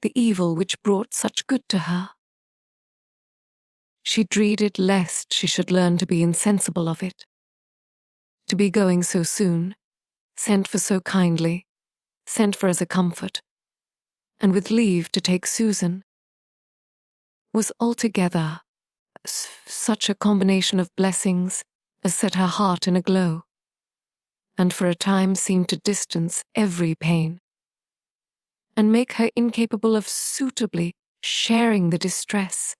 The evil which brought such good to her. She dreaded lest she should learn to be insensible of it. To be going so soon, sent for so kindly, sent for as a comfort, and with leave to take Susan, was altogether such a combination of blessings as set her heart in a glow, and for a time seemed to distance every pain, and make her incapable of suitably sharing the distress,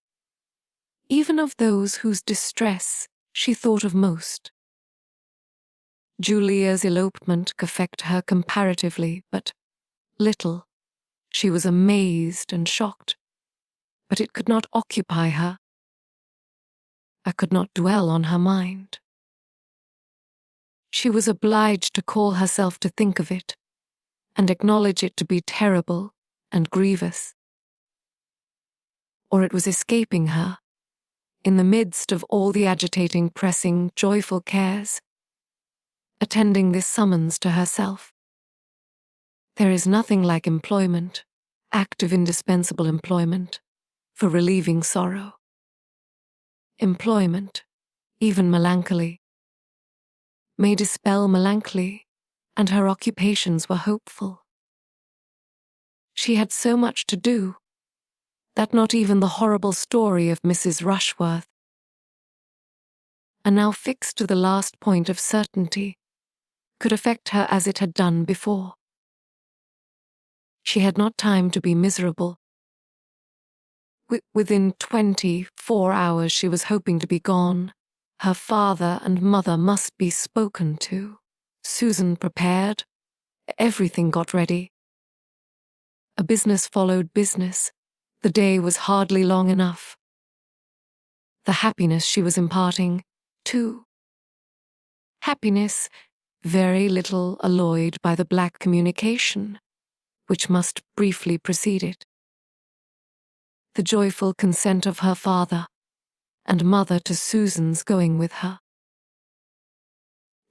even of those whose distress she thought of most. Julia's elopement affected her comparatively, but little. She was amazed and shocked, but it could not occupy her. I could not dwell on her mind. She was obliged to call herself to think of it, and acknowledge it to be terrible and grievous. Or it was escaping her, in the midst of all the agitating, pressing, joyful cares, attending this summons to herself. There is nothing like employment, active indispensable employment, for relieving sorrow. Employment, even melancholy, may dispel melancholy, and her occupations were hopeful. She had so much to do, that not even the horrible story of Mrs. Rushworth, and now fixed to the last point of certainty, could affect her as it had done before. She had not time to be miserable. Within 24 hours she was hoping to be gone. Her father and mother must be spoken to. Susan prepared. Everything got ready. A business followed business. The day was hardly long enough. The happiness she was imparting, too. Happiness, very little alloyed by the black communication, which must briefly precede it. The joyful consent of her father and mother to Susan's going with her.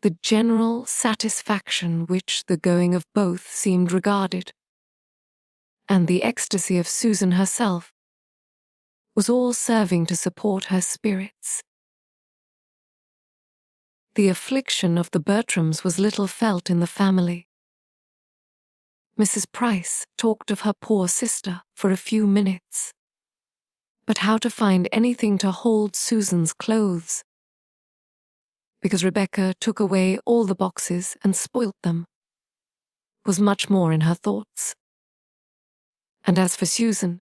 The general satisfaction which the going of both seemed regarded, and the ecstasy of Susan herself, was all serving to support her spirits. The affliction of the Bertrams was little felt in the family. Mrs. Price talked of her poor sister for a few minutes. But how to find anything to hold Susan's clothes? Because Rebecca took away all the boxes and spoilt them, was much more in her thoughts. And as for Susan,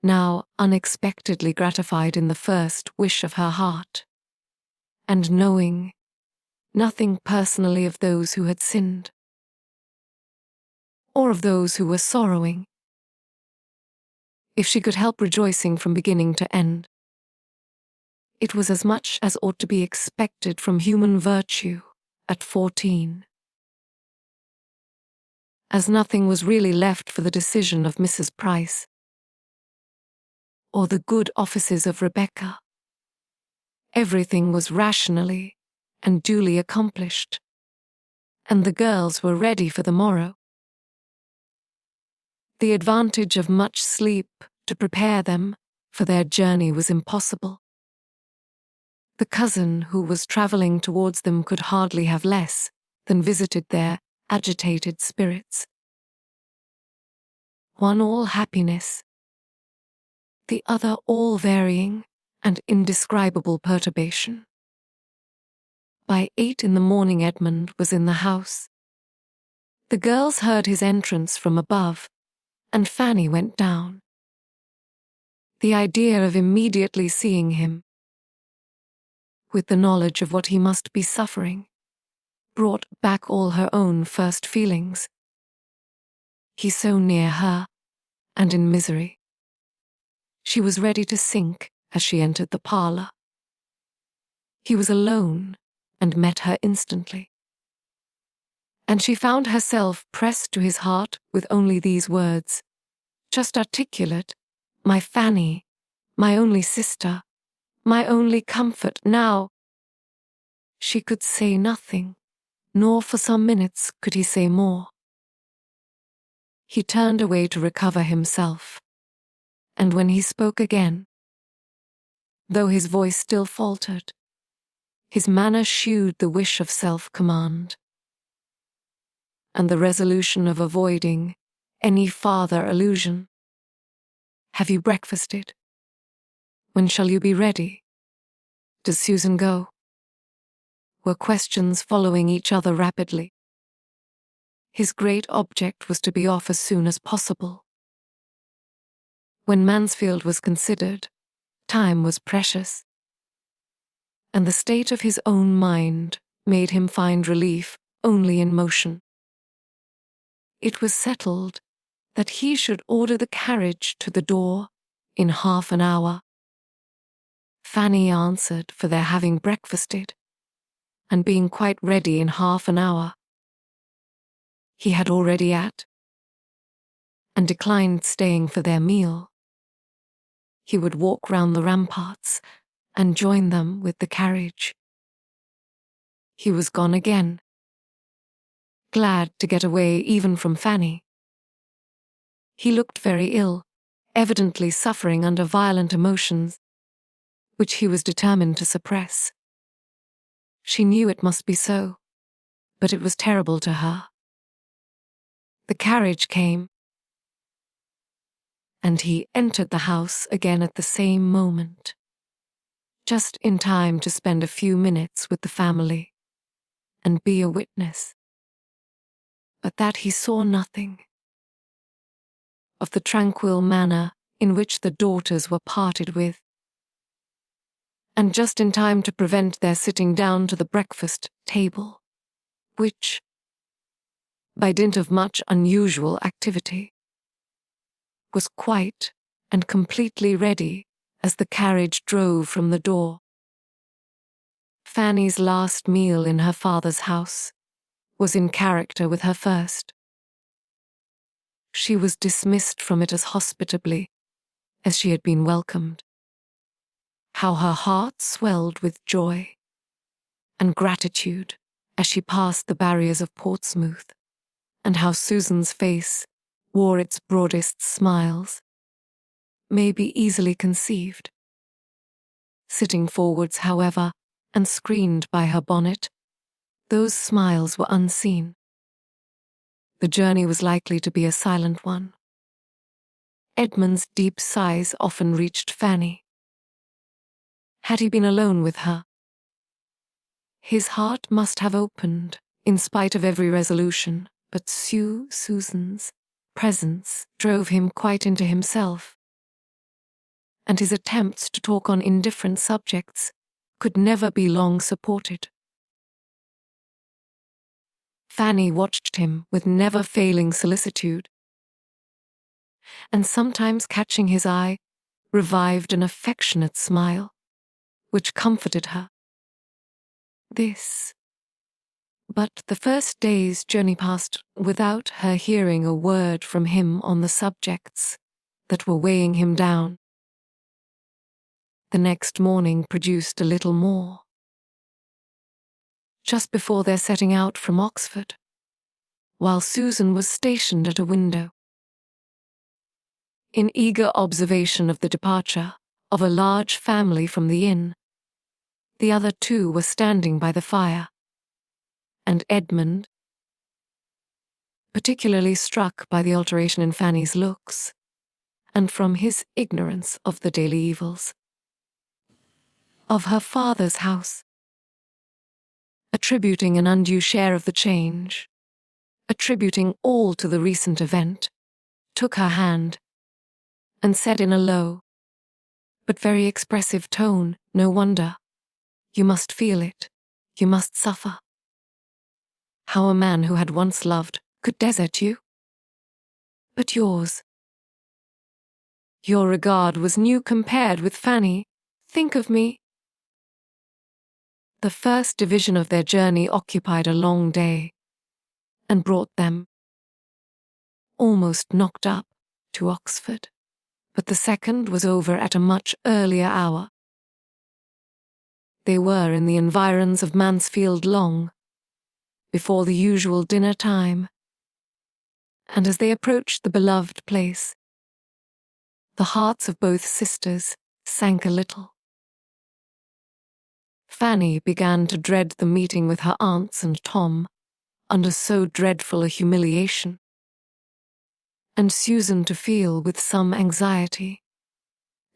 now unexpectedly gratified in the first wish of her heart, and knowing nothing personally of those who had sinned, or of those who were sorrowing, if she could help rejoicing from beginning to end, it was as much as ought to be expected from human virtue at 14. As nothing was really left for the decision of Mrs. Price, or the good offices of Rebecca, everything was rationally and duly accomplished, and the girls were ready for the morrow. The advantage of much sleep to prepare them for their journey was impossible. The cousin who was travelling towards them could hardly have less than visited their agitated spirits. One all happiness, the other all varying and indescribable perturbation. By 8 in the morning Edmund was in the house. The girls heard his entrance from above, and Fanny went down. The idea of immediately seeing him, with the knowledge of what he must be suffering, brought back all her own first feelings. He so near her, and in misery. She was ready to sink as she entered the parlour. He was alone, and met her instantly. And she found herself pressed to his heart with only these words, just articulate, "My Fanny, my only sister, my only comfort now." She could say nothing, nor for some minutes could he say more. He turned away to recover himself, and when he spoke again, though his voice still faltered, his manner shewed the wish of self-command, and the resolution of avoiding any farther allusion. "Have you breakfasted? When shall you be ready? Does Susan go?" were questions following each other rapidly. His great object was to be off as soon as possible. When Mansfield was considered, time was precious, and the state of his own mind made him find relief only in motion. It was settled that he should order the carriage to the door in half an hour. Fanny answered for their having breakfasted, and being quite ready in half an hour. He had already and declined staying for their meal. He would walk round the ramparts and join them with the carriage. He was gone again, glad to get away even from Fanny. He looked very ill, evidently suffering under violent emotions, which he was determined to suppress. She knew it must be so, but it was terrible to her. The carriage came, and he entered the house again at the same moment, just in time to spend a few minutes with the family and be a witness. But that he saw nothing of the tranquil manner in which the daughters were parted with, and just in time to prevent their sitting down to the breakfast table, which, by dint of much unusual activity, was quite and completely ready as the carriage drove from the door. Fanny's last meal in her father's house was in character with her first. She was dismissed from it as hospitably as she had been welcomed. How her heart swelled with joy and gratitude as she passed the barriers of Portsmouth, and how Susan's face wore its broadest smiles, may be easily conceived. Sitting forwards, however, and screened by her bonnet, those smiles were unseen. The journey was likely to be a silent one. Edmund's deep sighs often reached Fanny. Had he been alone with her? His heart must have opened, in spite of every resolution, but Susan's presence drove him quite into himself, and his attempts to talk on indifferent subjects could never be long supported. Fanny watched him with never-failing solicitude, and sometimes catching his eye, revived an affectionate smile, which comforted her. But the first day's journey passed without her hearing a word from him on the subjects that were weighing him down. The next morning produced a little more. Just before their setting out from Oxford, while Susan was stationed at a window, in eager observation of the departure of a large family from the inn, the other two were standing by the fire, and Edmund, particularly struck by the alteration in Fanny's looks, and from his ignorance of the daily evils of her father's house, attributing an undue share of the change, attributing all to the recent event, took her hand, and said in a low, but very expressive tone, "No wonder. You must feel it. You must suffer. How a man who had once loved could desert you? But your regard was new compared with Fanny. Think of me." The first division of their journey occupied a long day, and brought them, almost knocked up, to Oxford, but the second was over at a much earlier hour. They were in the environs of Mansfield long before the usual dinner time, and as they approached the beloved place, the hearts of both sisters sank a little. Fanny began to dread the meeting with her aunts and Tom under so dreadful a humiliation, and Susan to feel with some anxiety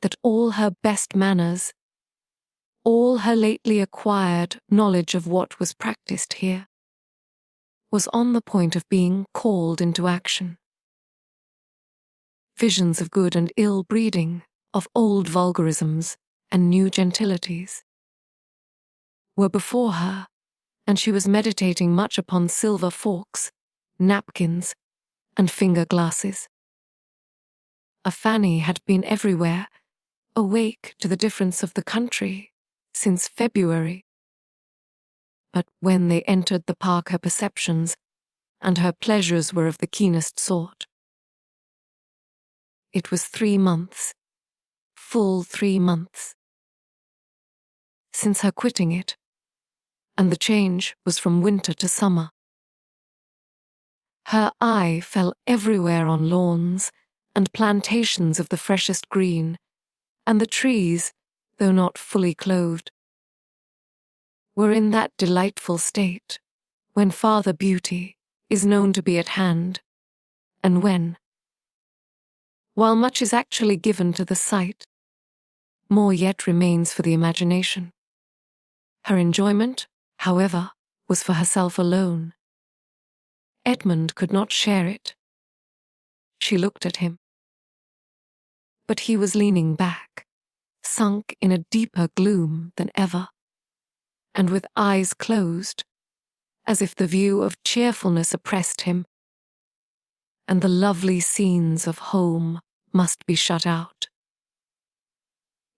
that all her best manners, all her lately acquired knowledge of what was practiced here, was on the point of being called into action. Visions of good and ill breeding, of old vulgarisms and new gentilities, were before her, and she was meditating much upon silver forks, napkins, and finger-glasses. Fanny had been everywhere, awake to the difference of the country, since February. But when they entered the park, her perceptions and her pleasures were of the keenest sort. It was 3 months, full 3 months, since her quitting it, and the change was from winter to summer. Her eye fell everywhere on lawns and plantations of the freshest green, and the trees, though not fully clothed, were in that delightful state when Father Beauty is known to be at hand, and when, while much is actually given to the sight, more yet remains for the imagination. Her enjoyment, however, was for herself alone. Edmund could not share it. She looked at him, but he was leaning back, sunk in a deeper gloom than ever, and with eyes closed, as if the view of cheerfulness oppressed him, and the lovely scenes of home must be shut out.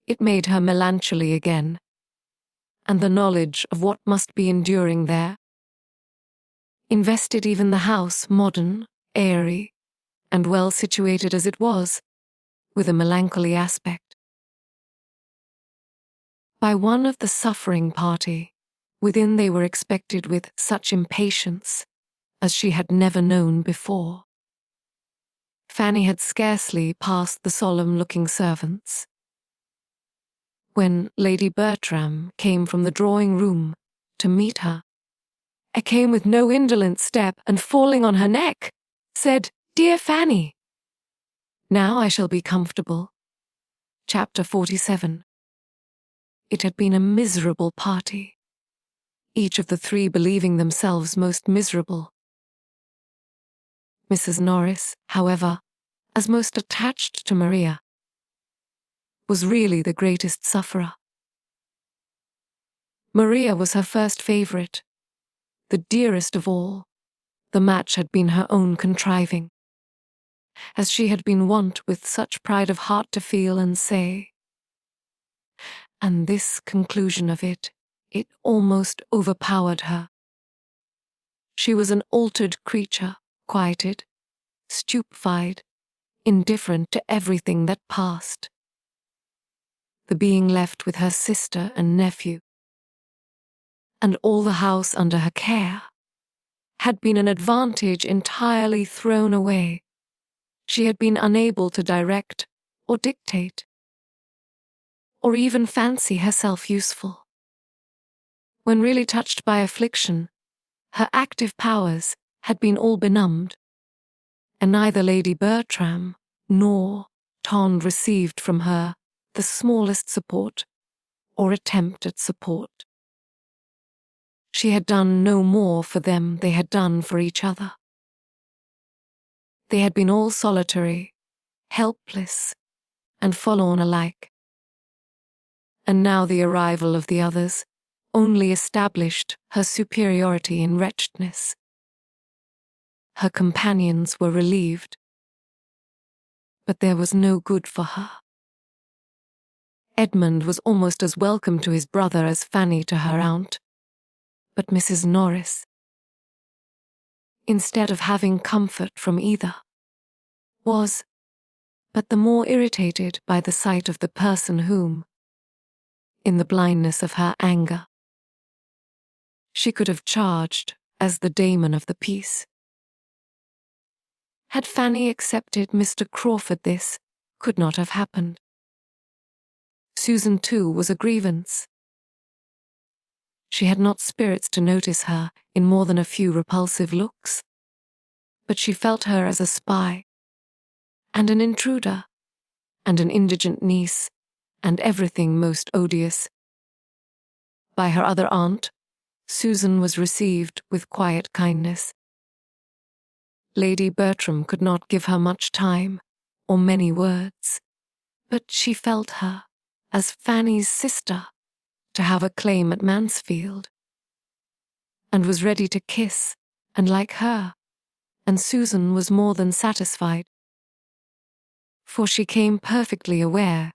It made her melancholy again, and the knowledge of what must be enduring there invested even the house, modern, airy, and well situated as it was, with a melancholy aspect. By one of the suffering party, within they were expected with such impatience as she had never known before. Fanny had scarcely passed the solemn-looking servants, when Lady Bertram came from the drawing-room to meet her. I came with no indolent step and falling on her neck, said, "Dear Fanny, now I shall be comfortable." Chapter 47. It had been a miserable party, each of the three believing themselves most miserable. Mrs. Norris, however, as most attached to Maria, was really the greatest sufferer. Maria was her first favourite, the dearest of all. The match had been her own contriving, as she had been wont with such pride of heart to feel and say. And this conclusion of it almost overpowered her. She was an altered creature, quieted, stupefied, indifferent to everything that passed. The being left with her sister and nephew, and all the house under her care, had been an advantage entirely thrown away. She had been unable to direct or dictate, or even fancy herself useful. When really touched by affliction, her active powers had been all benumbed, and neither Lady Bertram nor Tond received from her the smallest support or attempt at support. She had done no more for them they had done for each other. They had been all solitary, helpless, and forlorn alike. And now the arrival of the others only established her superiority in wretchedness. Her companions were relieved, but there was no good for her. Edmund was almost as welcome to his brother as Fanny to her aunt, but Mrs. Norris, instead of having comfort from either, was but the more irritated by the sight of the person whom, in the blindness of her anger, she could have charged as the Damon of the piece. Had Fanny accepted Mr. Crawford, this could not have happened. Susan, too, was a grievance. She had not spirits to notice her in more than a few repulsive looks, but she felt her as a spy, and an intruder, and an indigent niece, and everything most odious. By her other aunt, Susan was received with quiet kindness. Lady Bertram could not give her much time, or many words, but she felt her, as Fanny's sister, to have a claim at Mansfield, and was ready to kiss and like her, and Susan was more than satisfied, for she came perfectly aware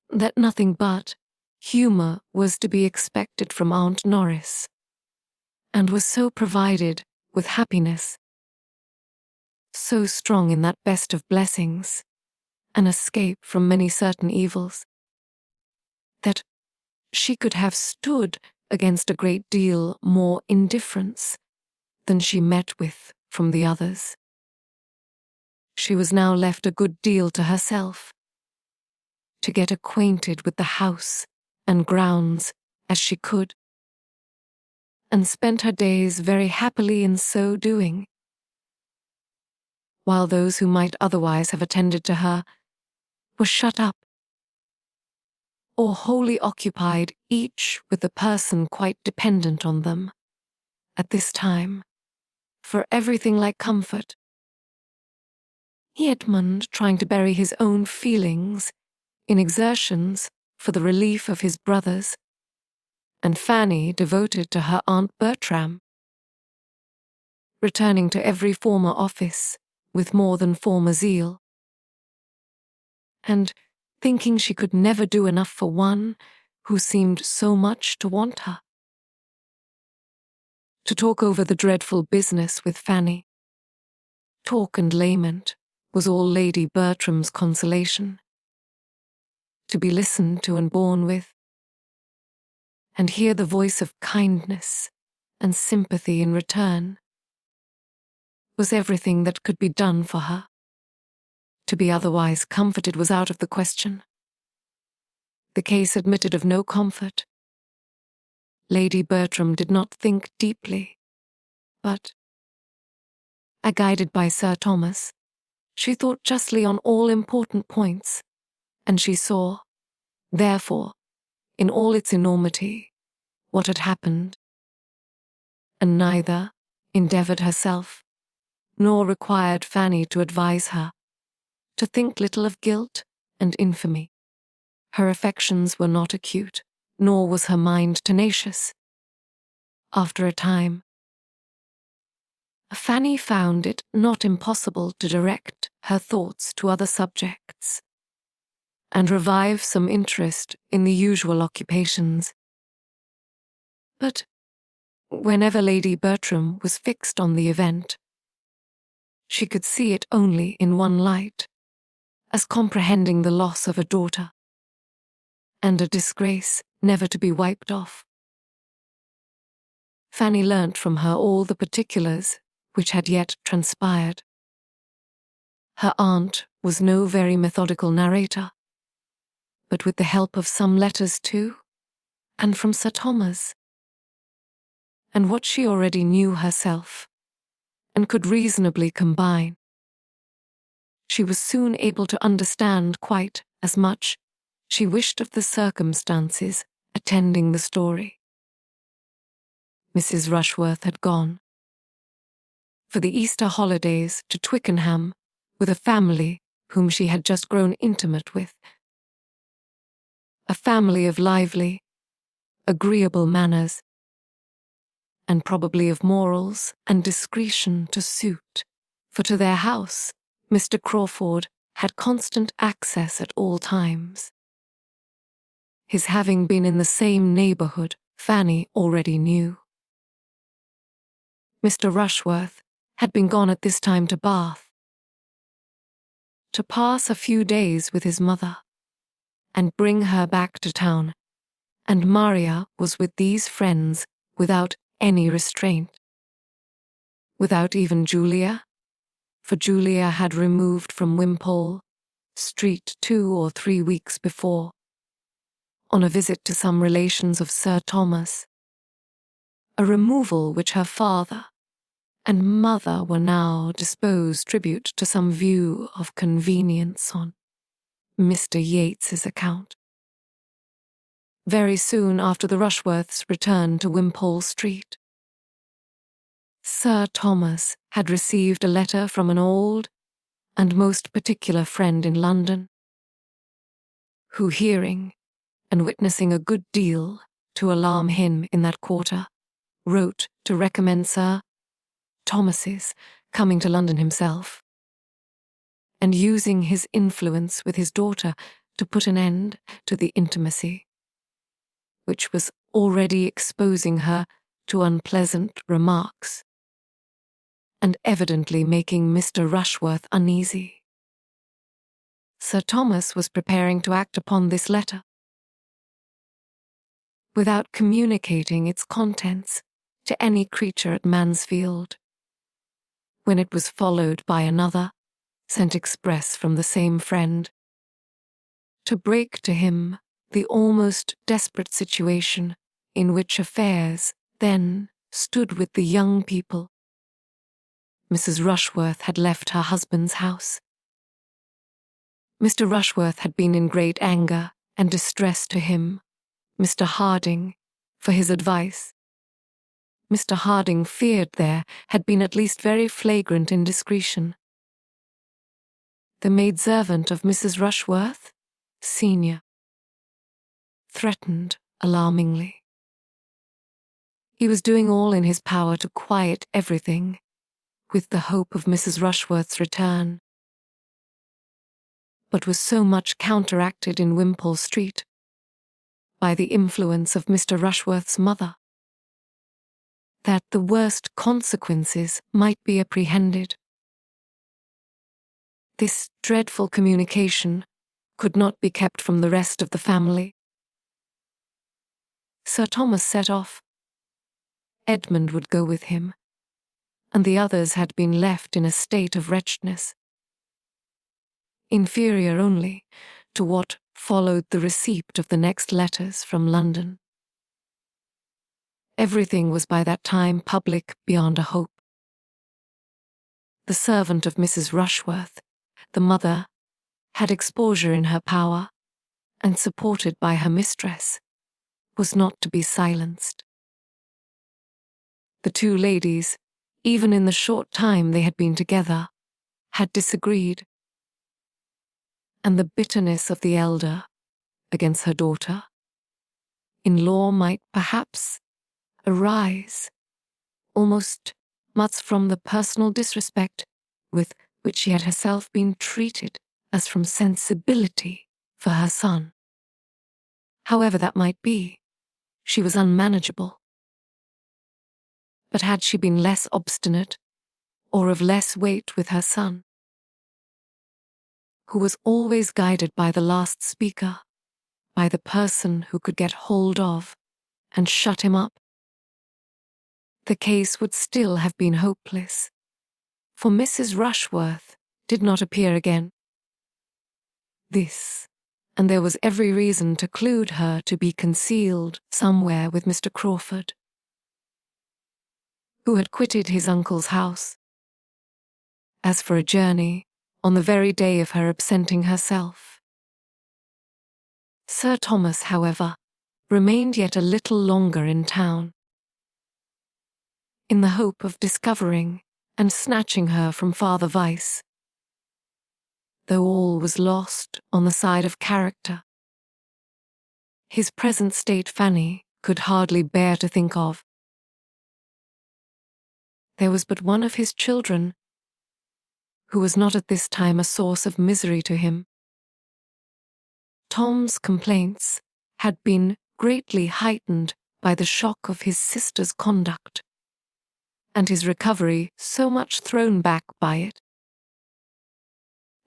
that nothing but humour was to be expected from Aunt Norris, and was so provided with happiness, so strong in that best of blessings, an escape from many certain evils, that she could have stood against a great deal more indifference than she met with from the others. She was now left a good deal to herself, to get acquainted with the house and grounds as she could, and spent her days very happily in so doing, while those who might otherwise have attended to her were shut up, or wholly occupied, each with a person quite dependent on them, at this time, for everything like comfort. Edmund trying to bury his own feelings in exertions for the relief of his brothers, and Fanny devoted to her Aunt Bertram, returning to every former office with more than former zeal, and thinking she could never do enough for one who seemed so much to want her. To talk over the dreadful business with Fanny, talk and lament, was all Lady Bertram's consolation. To be listened to and borne with, and hear the voice of kindness and sympathy in return, was everything that could be done for her. To be otherwise comforted was out of the question. the case admitted of no comfort. Lady Bertram did not think deeply, but, guided by Sir Thomas, she thought justly on all important points, and she saw, therefore, in all its enormity, what had happened, and neither endeavoured herself, nor required Fanny to advise her, to think little of guilt and infamy. Her affections were not acute, nor was her mind tenacious. After a time, Fanny found it not impossible to direct her thoughts to other subjects, and revive some interest in the usual occupations. But whenever Lady Bertram was fixed on the event, she could see it only in one light, as comprehending the loss of a daughter, and a disgrace never to be wiped off. Fanny learnt from her all the particulars which had yet transpired. Her aunt was no very methodical narrator, but with the help of some letters too, and from Sir Thomas, and what she already knew herself, and could reasonably combine, she was soon able to understand quite as much she wished of the circumstances attending the story. Mrs. Rushworth had gone for the Easter holidays to Twickenham with a family whom she had just grown intimate with. A family of lively, agreeable manners, and probably of morals and discretion to suit, for to their house Mr. Crawford had constant access at all times. His having been in the same neighbourhood Fanny already knew. Mr. Rushworth had been gone at this time to Bath, to pass a few days with his mother, and bring her back to town, and Maria was with these friends without any restraint. Without even Julia, for Julia had removed from Wimpole Street 2 or 3 weeks before, on a visit to some relations of Sir Thomas, a removal which her father and mother were now disposed to tribute to some view of convenience on Mr. Yates's account. Very soon after the Rushworths' return to Wimpole Street, Sir Thomas had received a letter from an old and most particular friend in London, who, hearing and witnessing a good deal to alarm him in that quarter, wrote to recommend Sir Thomas's coming to London himself, and using his influence with his daughter to put an end to the intimacy, which was already exposing her to unpleasant remarks, and evidently making Mr. Rushworth uneasy. Sir Thomas was preparing to act upon this letter, without communicating its contents to any creature at Mansfield, when it was followed by another, sent express from the same friend, to break to him the almost desperate situation in which affairs then stood with the young people. Mrs. Rushworth had left her husband's house. Mr. Rushworth had been in great anger and distress to him, Mr. Harding, for his advice. Mr. Harding feared there had been at least very flagrant indiscretion. The maidservant of Mrs. Rushworth, senior, threatened alarmingly. He was doing all in his power to quiet everything, with the hope of Mrs. Rushworth's return, but was so much counteracted in Wimpole Street by the influence of Mr. Rushworth's mother, that the worst consequences might be apprehended. This dreadful communication could not be kept from the rest of the family. Sir Thomas set off. Edmund would go with him, and the others had been left in a state of wretchedness, inferior only to what followed the receipt of the next letters from London. Everything was by that time public beyond a hope. The servant of Mrs. Rushworth, the mother, had exposure in her power, and supported by her mistress, was not to be silenced. The two ladies, even in the short time they had been together, had disagreed, and the bitterness of the elder against her daughter-in-law might perhaps arise almost much from the personal disrespect with which she had herself been treated as from sensibility for her son. However that might be, she was unmanageable. But had she been less obstinate, or of less weight with her son, who was always guided by the last speaker, by the person who could get hold of and shut him up, the case would still have been hopeless, for Mrs. Rushworth did not appear again. This, and there was every reason to conclude her to be concealed somewhere with Mr. Crawford, who had quitted his uncle's house, as for a journey, on the very day of her absenting herself. Sir Thomas, however, remained yet a little longer in town, in the hope of discovering and snatching her from Father Vice, though all was lost on the side of character. His present state Fanny could hardly bear to think of. There was but one of his children who was not at this time a source of misery to him. Tom's complaints had been greatly heightened by the shock of his sister's conduct, and his recovery so much thrown back by it,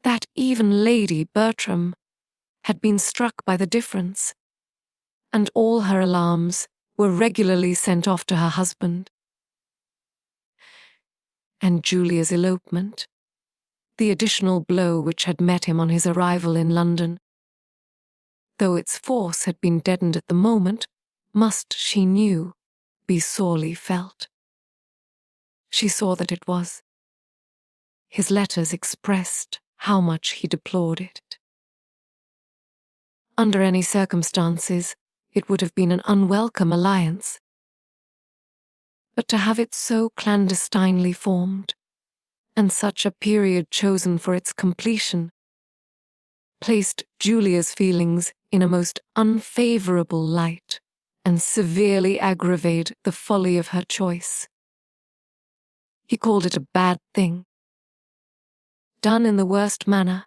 that even Lady Bertram had been struck by the difference, and all her alarms were regularly sent off to her husband. And Julia's elopement, the additional blow which had met him on his arrival in London, though its force had been deadened at the moment, must, she knew, be sorely felt. She saw that it was. His letters expressed how much he deplored it. Under any circumstances, it would have been an unwelcome alliance. But to have it so clandestinely formed, and such a period chosen for its completion, placed Julia's feelings in a most unfavourable light, and severely aggravated the folly of her choice. He called it a bad thing, done in the worst manner,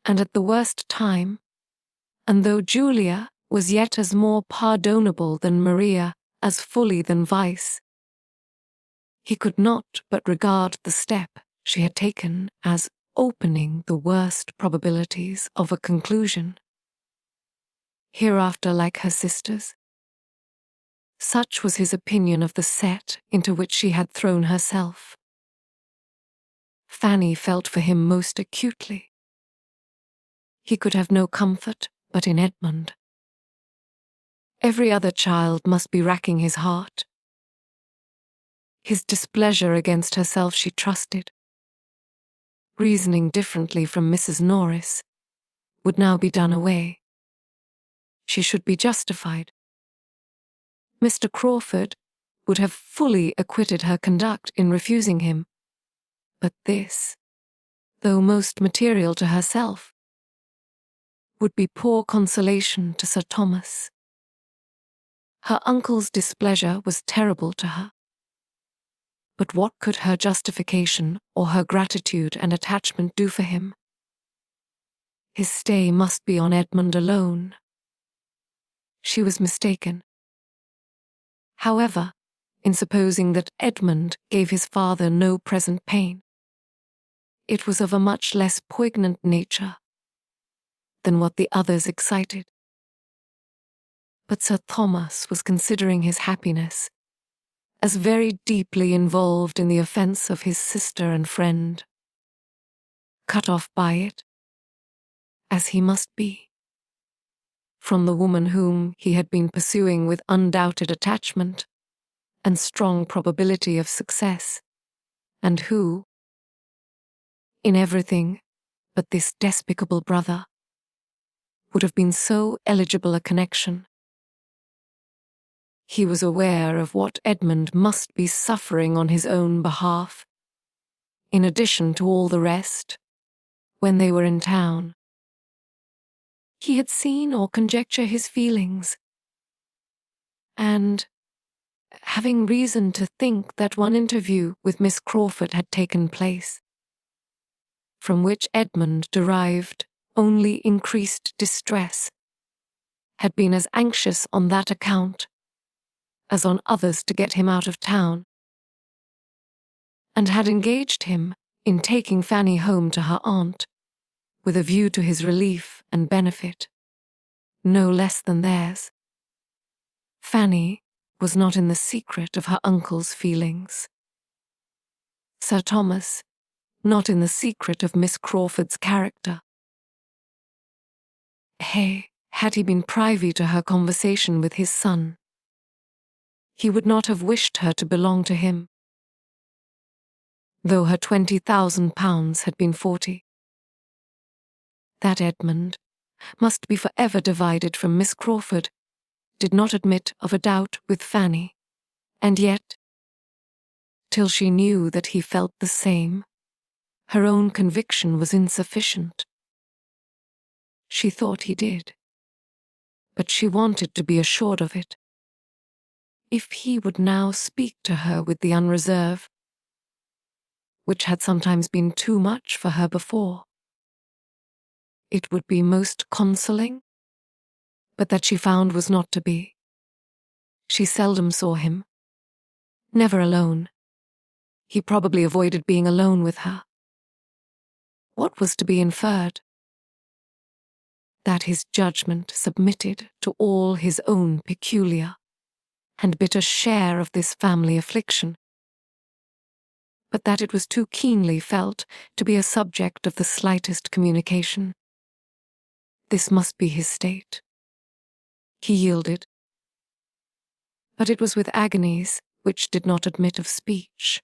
and at the worst time, and though Julia was yet as more pardonable than Maria, as fully than Vice, he could not but regard the step she had taken as opening the worst probabilities of a conclusion, hereafter like her sister's. Such was his opinion of the set into which she had thrown herself. Fanny felt for him most acutely. He could have no comfort but in Edmund. Every other child must be racking his heart. His displeasure against herself she trusted, reasoning differently from Mrs. Norris, would now be done away. She should be justified. Mr. Crawford would have fully acquitted her conduct in refusing him, but this, though most material to herself, would be poor consolation to Sir Thomas. Her uncle's displeasure was terrible to her, but what could her justification or her gratitude and attachment do for him? His stay must be on Edmund alone. She was mistaken, however, in supposing that Edmund gave his father no present pain. It was of a much less poignant nature than what the others excited. But Sir Thomas was considering his happiness as very deeply involved in the offence of his sister and friend. Cut off by it, as he must be, from the woman whom he had been pursuing with undoubted attachment and strong probability of success, and who, in everything but this despicable brother, would have been so eligible a connection. He was aware of what Edmund must be suffering on his own behalf, in addition to all the rest, when they were in town. He had seen or conjectured his feelings, and, having reason to think that one interview with Miss Crawford had taken place, from which Edmund derived only increased distress, had been as anxious on that account as on others to get him out of town, and had engaged him in taking Fanny home to her aunt, with a view to his relief and benefit, no less than theirs. Fanny was not in the secret of her uncle's feelings. Sir Thomas, not in the secret of Miss Crawford's character. Had he been privy to her conversation with his son, he would not have wished her to belong to him, though her £20,000 had been 40. That Edmund must be forever divided from Miss Crawford did not admit of a doubt with Fanny, and yet, till she knew that he felt the same, her own conviction was insufficient. She thought he did, but she wanted to be assured of it. If he would now speak to her with the unreserve, which had sometimes been too much for her before, it would be most consoling, but that she found was not to be. She seldom saw him, never alone. He probably avoided being alone with her. What was to be inferred? That his judgment submitted to all his own peculiar and bitter share of this family affliction, but that it was too keenly felt to be a subject of the slightest communication. This must be his state. He yielded, but it was with agonies which did not admit of speech.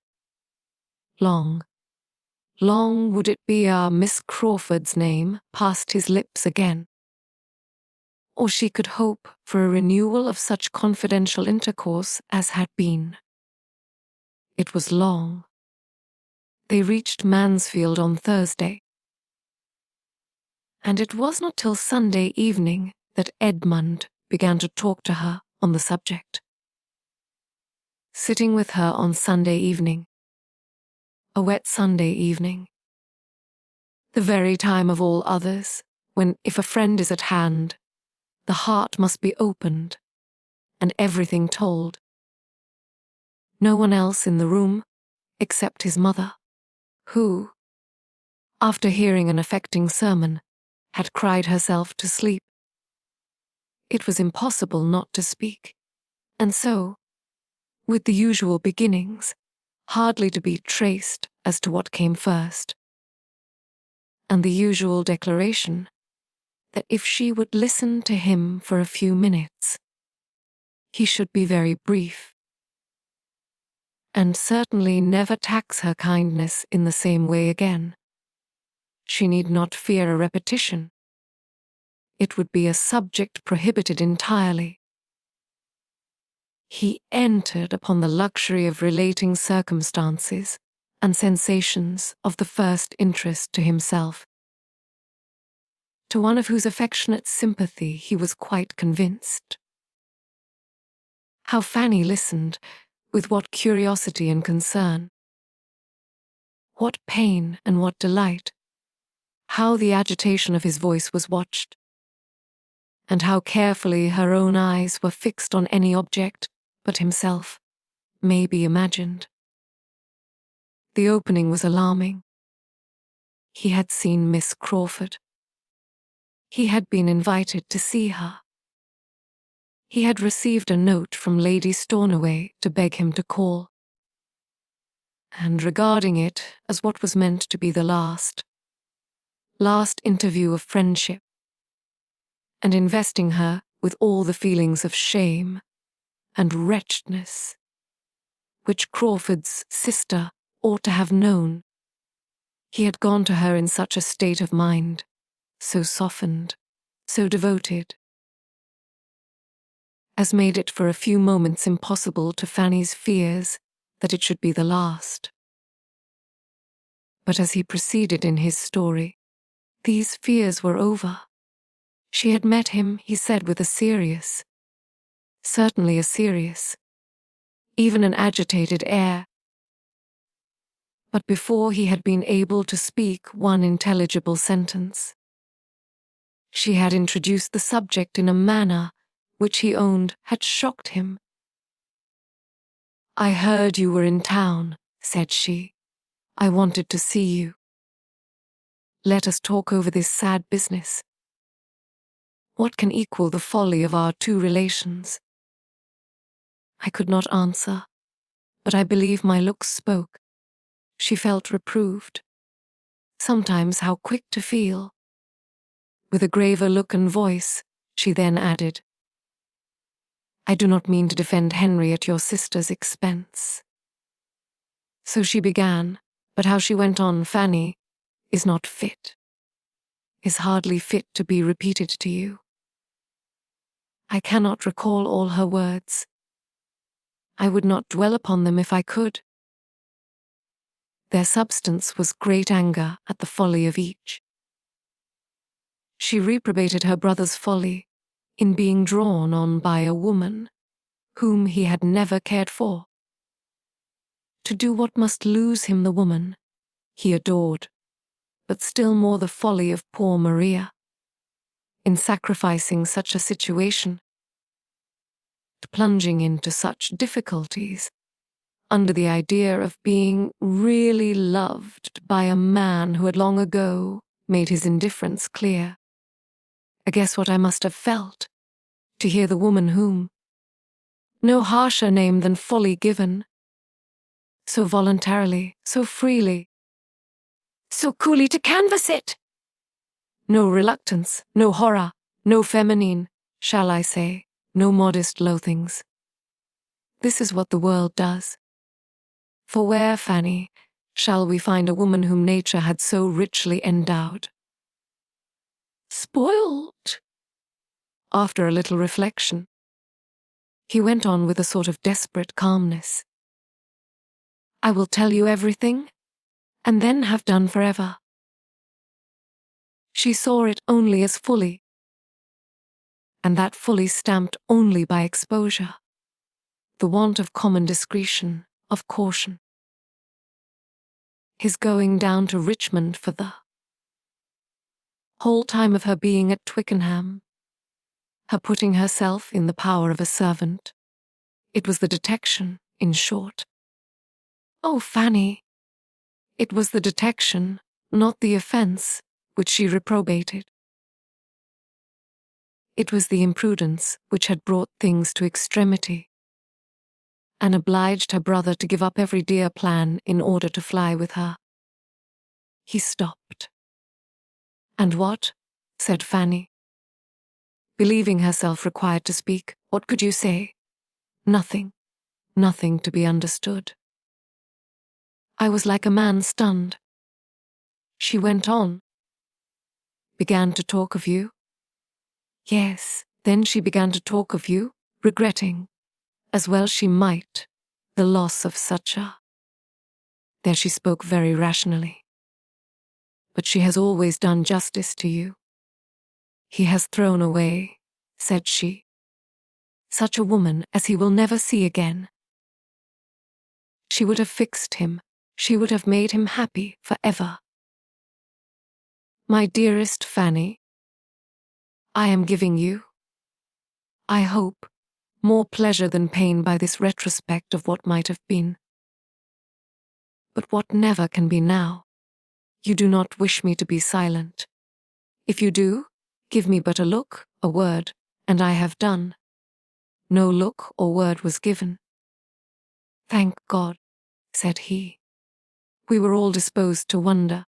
Long would it be ere Miss Crawford's name passed his lips again, or she could hope for a renewal of such confidential intercourse as had been. It was long. They reached Mansfield on Thursday, and it was not till Sunday evening that Edmund began to talk to her on the subject. Sitting with her on Sunday evening, a wet Sunday evening, the very time of all others when, if a friend is at hand, the heart must be opened and everything told. No one else in the room except his mother, who, after hearing an affecting sermon, had cried herself to sleep. It was impossible not to speak, and so, with the usual beginnings, hardly to be traced as to what came first, and the usual declaration that if she would listen to him for a few minutes, he should be very brief, and certainly never tax her kindness in the same way again. She need not fear a repetition. It would be a subject prohibited entirely. He entered upon the luxury of relating circumstances and sensations of the first interest to himself, to one of whose affectionate sympathy he was quite convinced. How Fanny listened, with what curiosity and concern. What pain and what delight. How the agitation of his voice was watched, and how carefully her own eyes were fixed on any object but himself, may be imagined. The opening was alarming. He had seen Miss Crawford. He had been invited to see her. He had received a note from Lady Stornoway to beg him to call, and regarding it as what was meant to be the last, last interview of friendship, and investing her with all the feelings of shame and wretchedness, which Crawford's sister ought to have known. He had gone to her in such a state of mind, so softened, so devoted, as made it for a few moments impossible to Fanny's fears that it should be the last. But as he proceeded in his story, these fears were over. She had met him, he said, with a serious, certainly a serious, even an agitated air. But before he had been able to speak one intelligible sentence, she had introduced the subject in a manner which he owned had shocked him. "I heard you were in town," said she. "I wanted to see you. Let us talk over this sad business. What can equal the folly of our two relations?" I could not answer, but I believe my looks spoke. She felt reproved. Sometimes how quick to feel. With a graver look and voice, she then added, "I do not mean to defend Henry at your sister's expense." So she began, but how she went on, Fanny, is not fit, is hardly fit to be repeated to you. I cannot recall all her words. I would not dwell upon them if I could. Their substance was great anger at the folly of each. She reprobated her brother's folly in being drawn on by a woman whom he had never cared for, to do what must lose him the woman he adored, but still more the folly of poor Maria, in sacrificing such a situation, plunging into such difficulties, under the idea of being really loved by a man who had long ago made his indifference clear. I guess what I must have felt, to hear the woman whom, no harsher name than folly given, so voluntarily, so freely, so coolly to canvass it. No reluctance, no horror, no feminine, shall I say, no modest loathings. This is what the world does. For where, Fanny, shall we find a woman whom nature had so richly endowed? Spoiled. After a little reflection, he went on with a sort of desperate calmness. I will tell you everything, and then have done forever. She saw it only as fully, and that fully stamped only by exposure, the want of common discretion, of caution. His going down to Richmond for the whole time of her being at Twickenham, her putting herself in the power of a servant. It was the detection, in short. Oh, Fanny! It was the detection, not the offence, which she reprobated. It was the imprudence which had brought things to extremity, and obliged her brother to give up every dear plan in order to fly with her. He stopped. And what? Said Fanny. Believing herself required to speak, what could you say? Nothing. Nothing to be understood. I was like a man stunned. She went on. Began to talk of you? Yes, then she began to talk of you, regretting, as well she might, the loss of such a... There she spoke very rationally. But she has always done justice to you. He has thrown away, said she, such a woman as he will never see again. She would have fixed him, she would have made him happy forever. My dearest Fanny, I am giving you, I hope, more pleasure than pain by this retrospect of what might have been. But what never can be now. You do not wish me to be silent. If you do, give me but a look, a word, and I have done. No look or word was given. Thank God, said he. We were all disposed to wonder.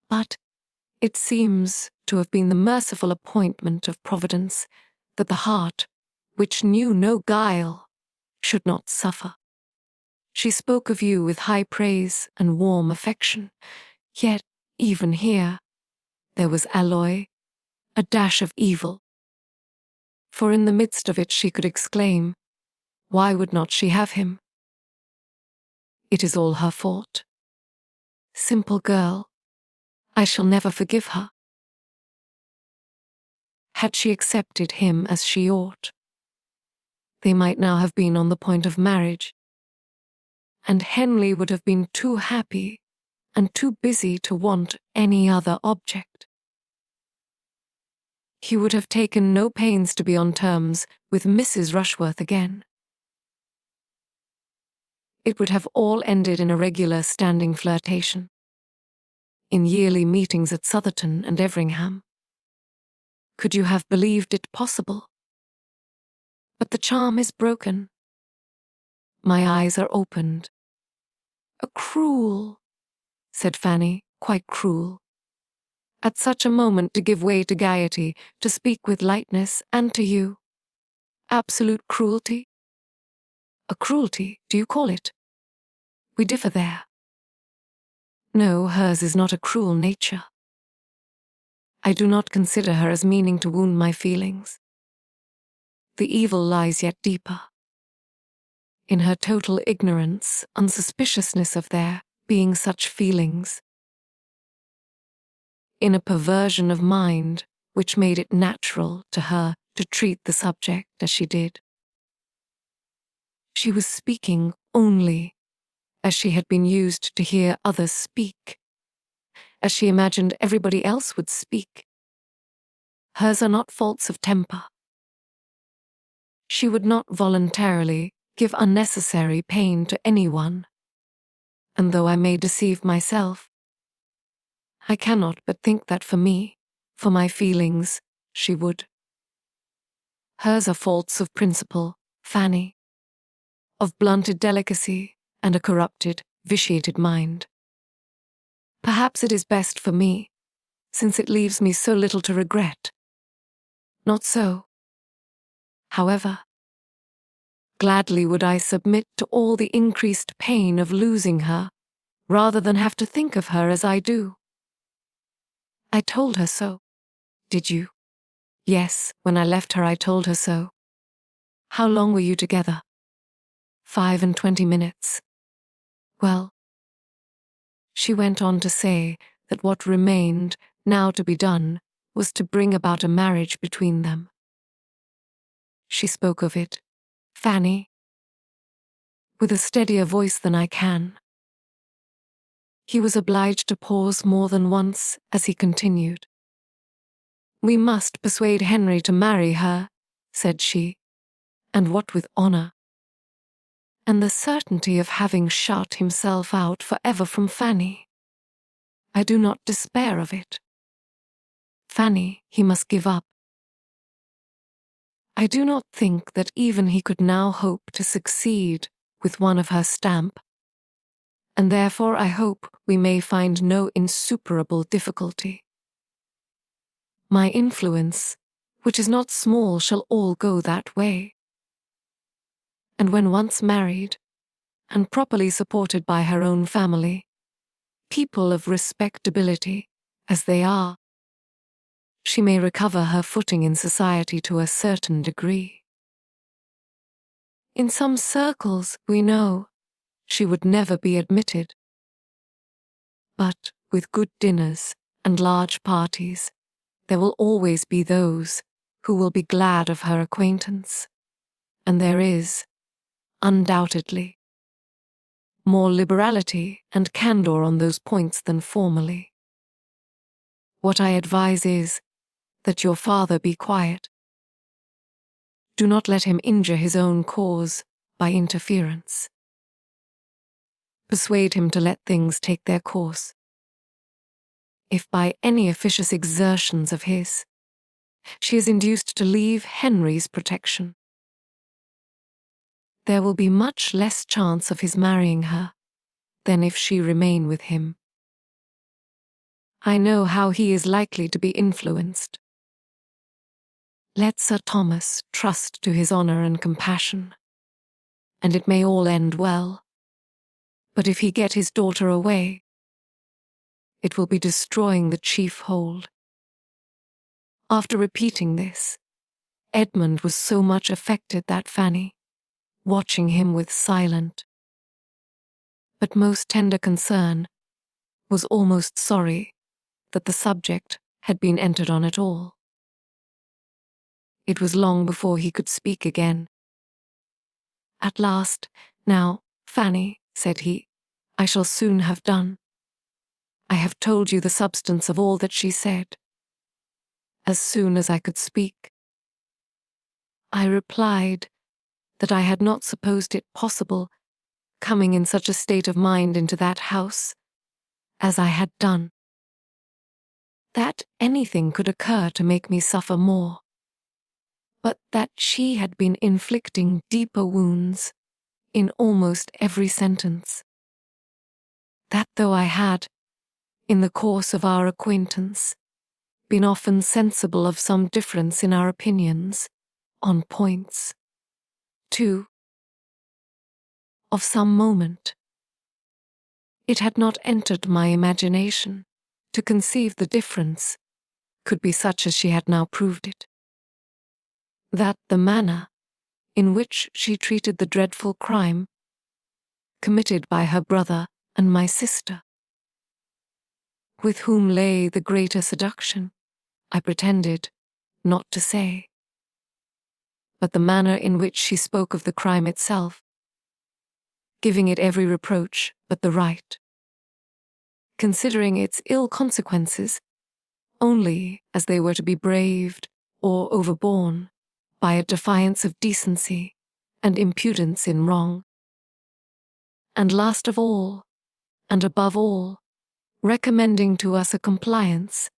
But it seems to have been the merciful appointment of Providence that the heart, which knew no guile, should not suffer. She spoke of you with high praise and warm affection, yet even here there was alloy, a dash of evil. For in the midst of it she could exclaim, why would not she have him? It is all her fault. Simple girl, I shall never forgive her. Had she accepted him as she ought, they might now have been on the point of marriage, and Henry would have been too happy and too busy to want any other object. He would have taken no pains to be on terms with Mrs. Rushworth again. It would have all ended in a regular standing flirtation, in yearly meetings at Southerton and Everingham. Could you have believed it possible? But the charm is broken. My eyes are opened. A cruel, said Fanny, quite cruel. At such a moment to give way to gaiety, to speak with lightness, and to you. Absolute cruelty? A cruelty, do you call it? We differ there. No, hers is not a cruel nature. I do not consider her as meaning to wound my feelings. The evil lies yet deeper. In her total ignorance, unsuspiciousness of there being such feelings. In a perversion of mind which made it natural to her to treat the subject as she did. She was speaking only as she had been used to hear others speak, as she imagined everybody else would speak. Hers are not faults of temper. She would not voluntarily give unnecessary pain to anyone, and though I may deceive myself, I cannot but think that for me, for my feelings, she would. Hers are faults of principle, Fanny, of blunted delicacy and a corrupted, vitiated mind. Perhaps it is best for me, since it leaves me so little to regret. Not so. However, gladly would I submit to all the increased pain of losing her, rather than have to think of her as I do. I told her so. Did you? Yes, when I left her I told her so. How long were you together? 25 minutes. Well, she went on to say that what remained now to be done was to bring about a marriage between them. She spoke of it, Fanny, with a steadier voice than I can. He was obliged to pause more than once as he continued. We must persuade Henry to marry her, said she, and what with honour, and the certainty of having shut himself out for ever from Fanny. I do not despair of it. Fanny he must give up. I do not think that even he could now hope to succeed with one of her stamp, and therefore I hope we may find no insuperable difficulty. My influence, which is not small, shall all go that way. And when once married, and properly supported by her own family, people of respectability, as they are, she may recover her footing in society to a certain degree. In some circles, we know, she would never be admitted. But with good dinners and large parties, there will always be those who will be glad of her acquaintance, and there is, undoubtedly, more liberality and candour on those points than formerly. What I advise is that your father be quiet. Do not let him injure his own cause by interference. Persuade him to let things take their course. If by any officious exertions of his, she is induced to leave Henry's protection, there will be much less chance of his marrying her than if she remain with him. I know how he is likely to be influenced. Let Sir Thomas trust to his honor and compassion, and it may all end well. But if he get his daughter away, it will be destroying the chief hold." After repeating this, Edmund was so much affected that Fanny, watching him with silent but most tender concern, was almost sorry that the subject had been entered on at all. It was long before he could speak again. At last, "Now, Fanny," said he, "I shall soon have done. I have told you the substance of all that she said." As soon as I could speak, I replied that I had not supposed it possible, coming in such a state of mind into that house, as I had done, that anything could occur to make me suffer more, but that she had been inflicting deeper wounds in almost every sentence. That though I had, in the course of our acquaintance, been often sensible of some difference in our opinions on points, too, of some moment, it had not entered my imagination to conceive the difference could be such as she had now proved it. That the manner in which she treated the dreadful crime committed by her brother and my sister, with whom lay the greater seduction, I pretended not to say, but the manner in which she spoke of the crime itself, giving it every reproach but the right, considering its ill consequences only as they were to be braved or overborne by a defiance of decency and impudence in wrong, and last of all, and above all, recommending to us a compliance,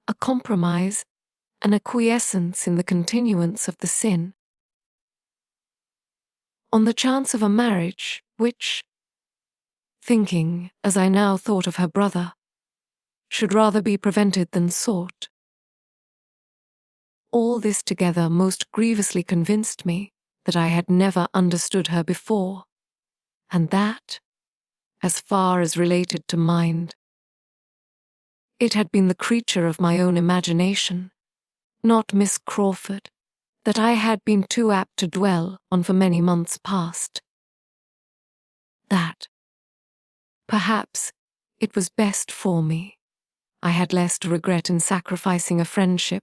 a compromise, an acquiescence in the continuance of the sin, on the chance of a marriage which, thinking as I now thought of her brother, should rather be prevented than sought. All this together most grievously convinced me that I had never understood her before, and that, as far as related to mind, it had been the creature of my own imagination, not Miss Crawford, that I had been too apt to dwell on for many months past. That, perhaps, it was best for me. I had less to regret in sacrificing a friendship,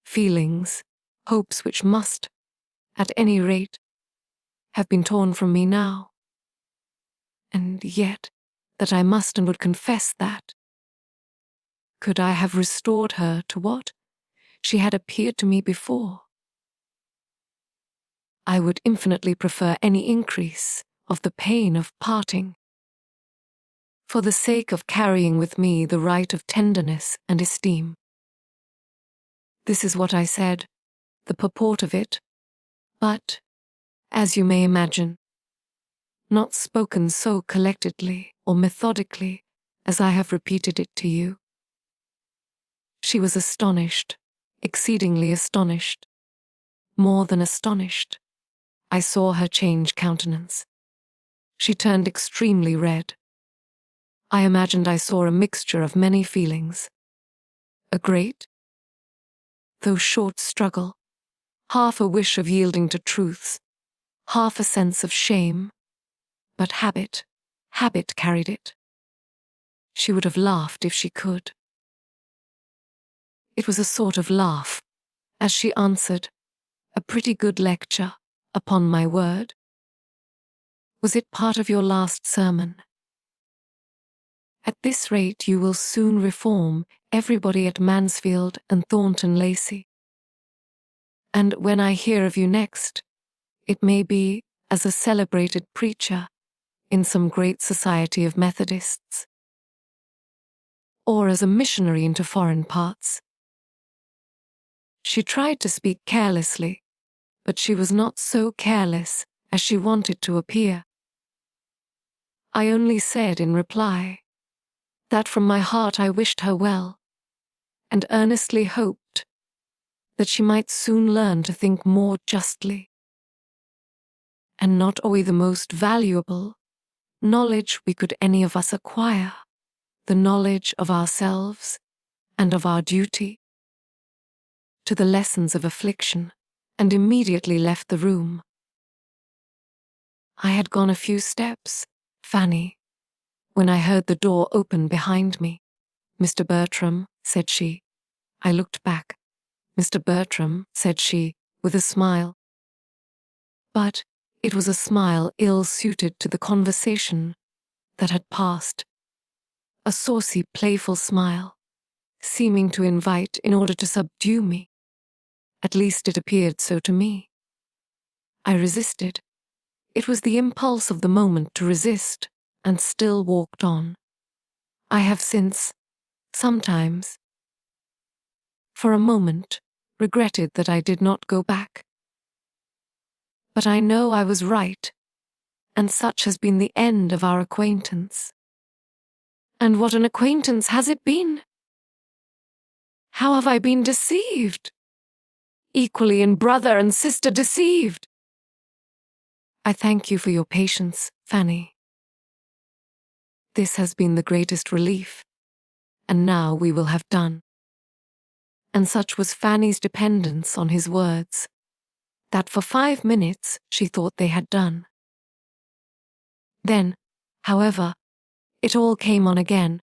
feelings, hopes which must, at any rate, have been torn from me now. And yet, that I must and would confess that, could I have restored her to what she had appeared to me before, I would infinitely prefer any increase of the pain of parting, for the sake of carrying with me the right of tenderness and esteem. This is what I said, the purport of it, but, as you may imagine, not spoken so collectedly or methodically as I have repeated it to you. She was astonished, exceedingly astonished, more than astonished. I saw her change countenance. She turned extremely red. I imagined I saw a mixture of many feelings. A great, though short struggle, half a wish of yielding to truths, half a sense of shame, but habit carried it. She would have laughed if she could. It was a sort of laugh, as she answered, "A pretty good lecture, upon my word. Was it part of your last sermon? At this rate you will soon reform everybody at Mansfield and Thornton Lacey. And when I hear of you next, it may be as a celebrated preacher in some great society of Methodists, or as a missionary into foreign parts." She tried to speak carelessly, but she was not so careless as she wanted to appear. I only said in reply, that from my heart I wished her well, and earnestly hoped that she might soon learn to think more justly. And not only the most valuable knowledge we could any of us acquire, the knowledge of ourselves and of our duty, to the lessons of affliction, and immediately left the room. I had gone a few steps, Fanny, when I heard the door open behind me. "Mr. Bertram," said she. I looked back. "Mr. Bertram," said she, with a smile. But it was a smile ill-suited to the conversation that had passed, a saucy, playful smile, seeming to invite in order to subdue me. At least it appeared so to me. I resisted. It was the impulse of the moment to resist, and still walked on. I have since, sometimes, for a moment, regretted that I did not go back. But I know I was right, and such has been the end of our acquaintance. And what an acquaintance has it been! How have I been deceived! Equally in brother and sister deceived! I thank you for your patience, Fanny. This has been the greatest relief, and now we will have done. And such was Fanny's dependence on his words, that for 5 minutes she thought they had done. Then, however, it all came on again,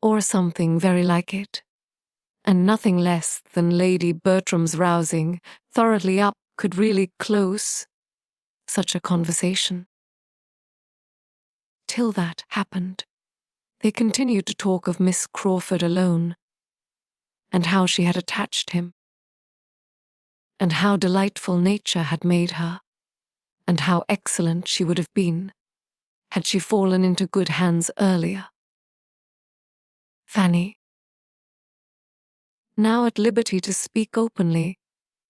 or something very like it, and nothing less than Lady Bertram's rousing thoroughly up could really close such a conversation. Till that happened, they continued to talk of Miss Crawford alone, and how she had attached him, and how delightful nature had made her, and how excellent she would have been had she fallen into good hands earlier. Fanny, now at liberty to speak openly,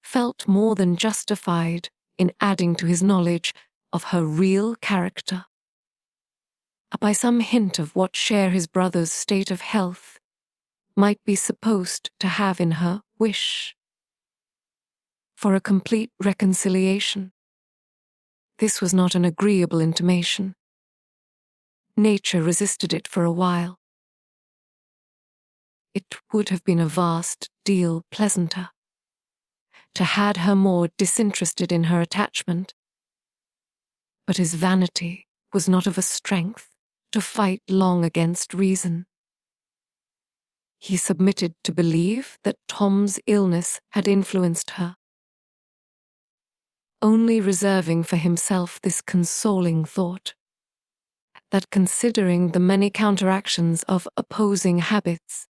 felt more than justified in adding to his knowledge of her real character, by some hint of what share his brother's state of health might be supposed to have in her wish for a complete reconciliation. This was not an agreeable intimation. Nature resisted it for a while. It would have been a vast deal pleasanter to had her more disinterested in her attachment, but his vanity was not of a strength to fight long against reason. He submitted to believe that Tom's illness had influenced her, only reserving for himself this consoling thought, that considering the many counteractions of opposing habits,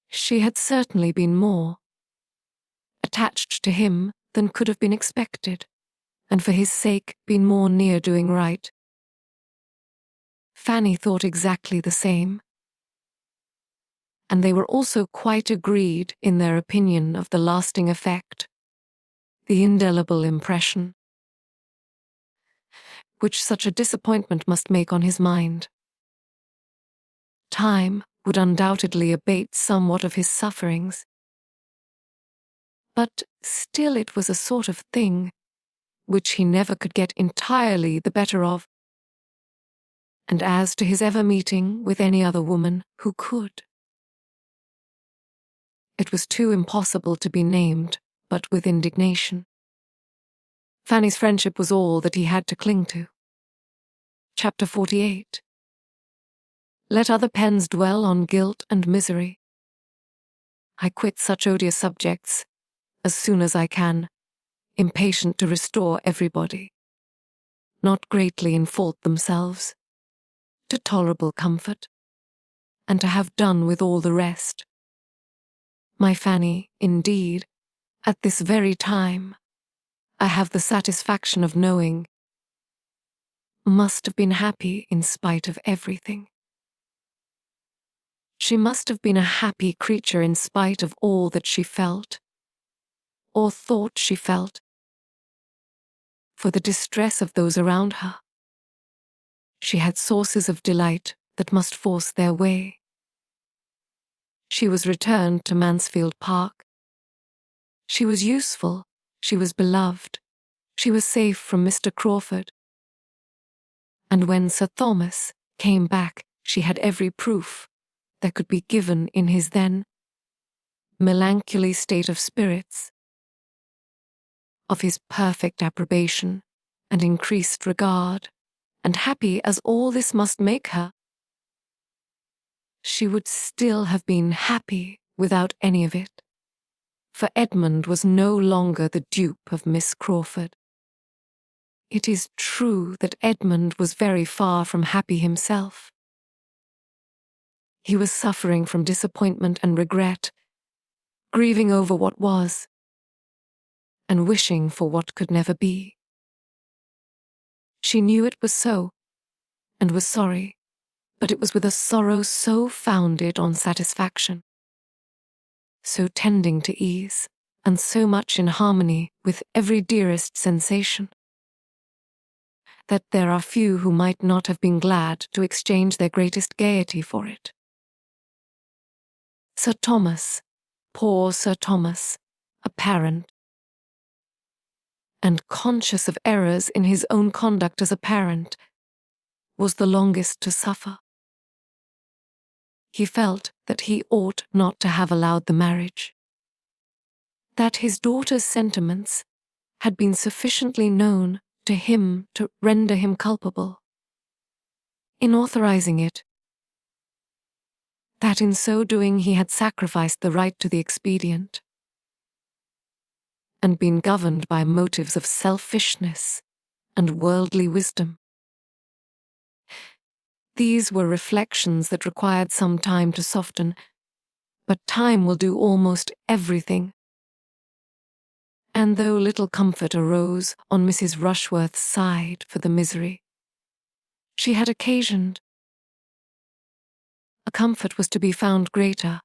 she had certainly been more attached to him than could have been expected, and for his sake been more near doing right. Fanny thought exactly the same, and they were also quite agreed in their opinion of the lasting effect, the indelible impression, which such a disappointment must make on his mind. Time would undoubtedly abate somewhat of his sufferings, but still it was a sort of thing which he never could get entirely the better of. And as to his ever meeting with any other woman who could, it was too impossible to be named but with indignation. Fanny's friendship was all that he had to cling to. Chapter 48. Let other pens dwell on guilt and misery. I quit such odious subjects as soon as I can, impatient to restore everybody, not greatly in fault themselves, to tolerable comfort, and to have done with all the rest. My Fanny, indeed, at this very time, I have the satisfaction of knowing, must have been happy in spite of everything. She must have been a happy creature in spite of all that she felt, or thought she felt, for the distress of those around her. She had sources of delight that must force their way. She was returned to Mansfield Park. She was useful, she was beloved, she was safe from Mr. Crawford. And when Sir Thomas came back, she had every proof that could be given in his then melancholy state of spirits of his perfect approbation and increased regard, and happy as all this must make her, she would still have been happy without any of it, for Edmund was no longer the dupe of Miss Crawford. It is true that Edmund was very far from happy himself. He was suffering from disappointment and regret, grieving over what was, and wishing for what could never be. She knew it was so, and was sorry, but it was with a sorrow so founded on satisfaction, so tending to ease, and so much in harmony with every dearest sensation, that there are few who might not have been glad to exchange their greatest gaiety for it. Sir Thomas, poor Sir Thomas, a parent, and conscious of errors in his own conduct as a parent, was the longest to suffer. He felt that he ought not to have allowed the marriage, that his daughter's sentiments had been sufficiently known to him to render him culpable in authorizing it, that in so doing he had sacrificed the right to the expedient, and been governed by motives of selfishness and worldly wisdom. These were reflections that required some time to soften, but time will do almost everything. And though little comfort arose on Mrs. Rushworth's side for the misery she had occasioned, a comfort was to be found greater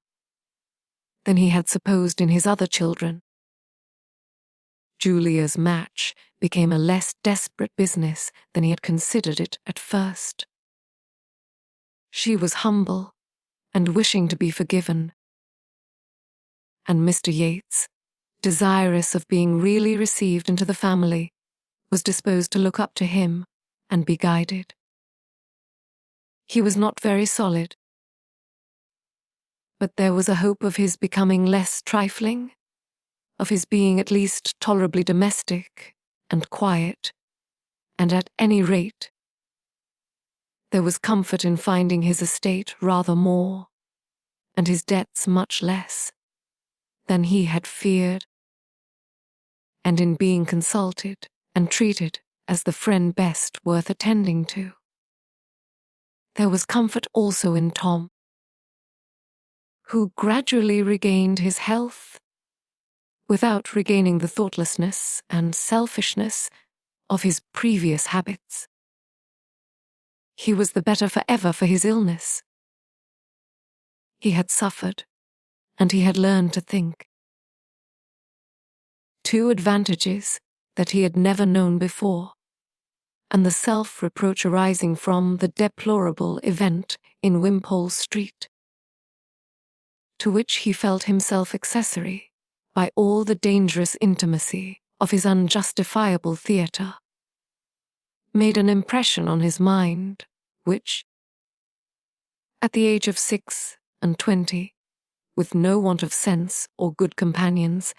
than he had supposed in his other children. Julia's match became a less desperate business than he had considered it at first. She was humble and wishing to be forgiven, and Mr. Yates, desirous of being really received into the family, was disposed to look up to him and be guided. He was not very solid, but there was a hope of his becoming less trifling, of his being at least tolerably domestic and quiet, and at any rate, there was comfort in finding his estate rather more, and his debts much less, than he had feared, and in being consulted and treated as the friend best worth attending to. There was comfort also in Tom, who gradually regained his health, without regaining the thoughtlessness and selfishness of his previous habits. He was the better forever for his illness. He had suffered, and he had learned to think. Two advantages that he had never known before, and the self-reproach arising from the deplorable event in Wimpole Street, to which he felt himself accessory by all the dangerous intimacy of his unjustifiable theatre, made an impression on his mind which, at the age of 26, with no want of sense or good companions,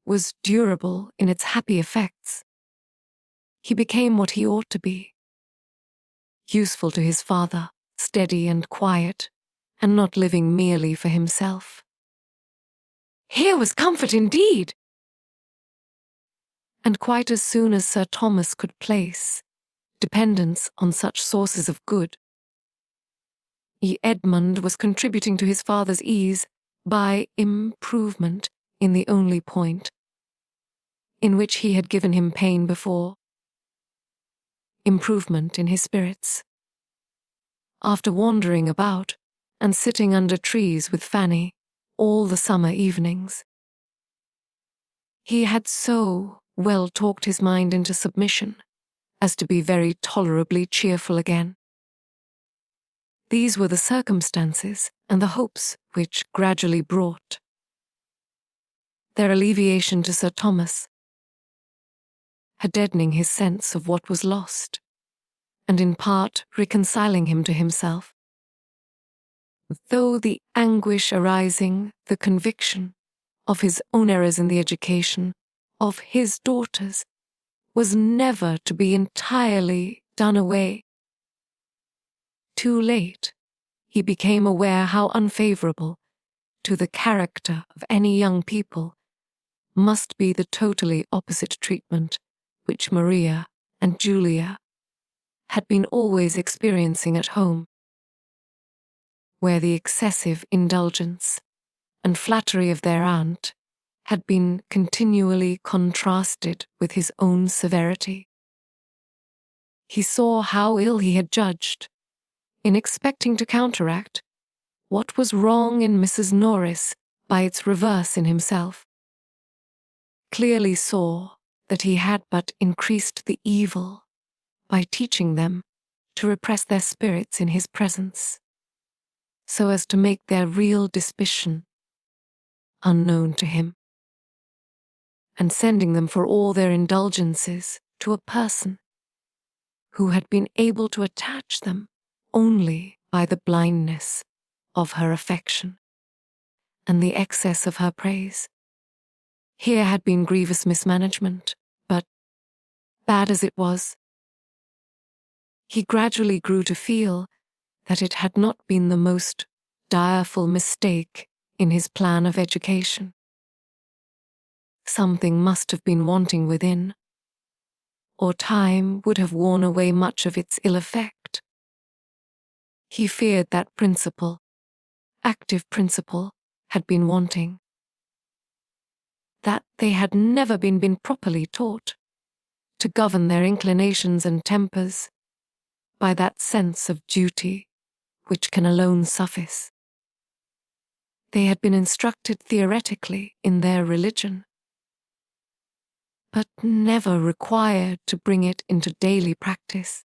was durable in its happy effects. He became what he ought to be, useful to his father, steady and quiet, and not living merely for himself. Here was comfort indeed! And quite as soon as Sir Thomas could place dependence on such sources of good, Edmund was contributing to his father's ease by improvement in the only point in which he had given him pain before, improvement in his spirits. After wandering about and sitting under trees with Fanny all the summer evenings, he had so well talked his mind into submission as to be very tolerably cheerful again. These were the circumstances and the hopes which gradually brought their alleviation to Sir Thomas, deadening his sense of what was lost, and in part reconciling him to himself. Though the anguish arising, the conviction of his own errors in the education of his daughters was never to be entirely done away. Too late, he became aware how unfavorable to the character of any young people must be the totally opposite treatment which Maria and Julia had been always experiencing at home, where the excessive indulgence and flattery of their aunt had been continually contrasted with his own severity. He saw how ill he had judged in expecting to counteract what was wrong in Mrs. Norris by its reverse in himself. Clearly saw that he had but increased the evil by teaching them to repress their spirits in his presence, so as to make their real disposition unknown to him, and sending them for all their indulgences to a person who had been able to attach them only by the blindness of her affection and the excess of her praise. Here had been grievous mismanagement, but, bad as it was, he gradually grew to feel that it had not been the most direful mistake in his plan of education. Something must have been wanting within, or time would have worn away much of its ill effect. He feared that principle, active principle, had been wanting, that they had never been properly taught to govern their inclinations and tempers by that sense of duty which can alone suffice. They had been instructed theoretically in their religion, but never required to bring it into daily practice.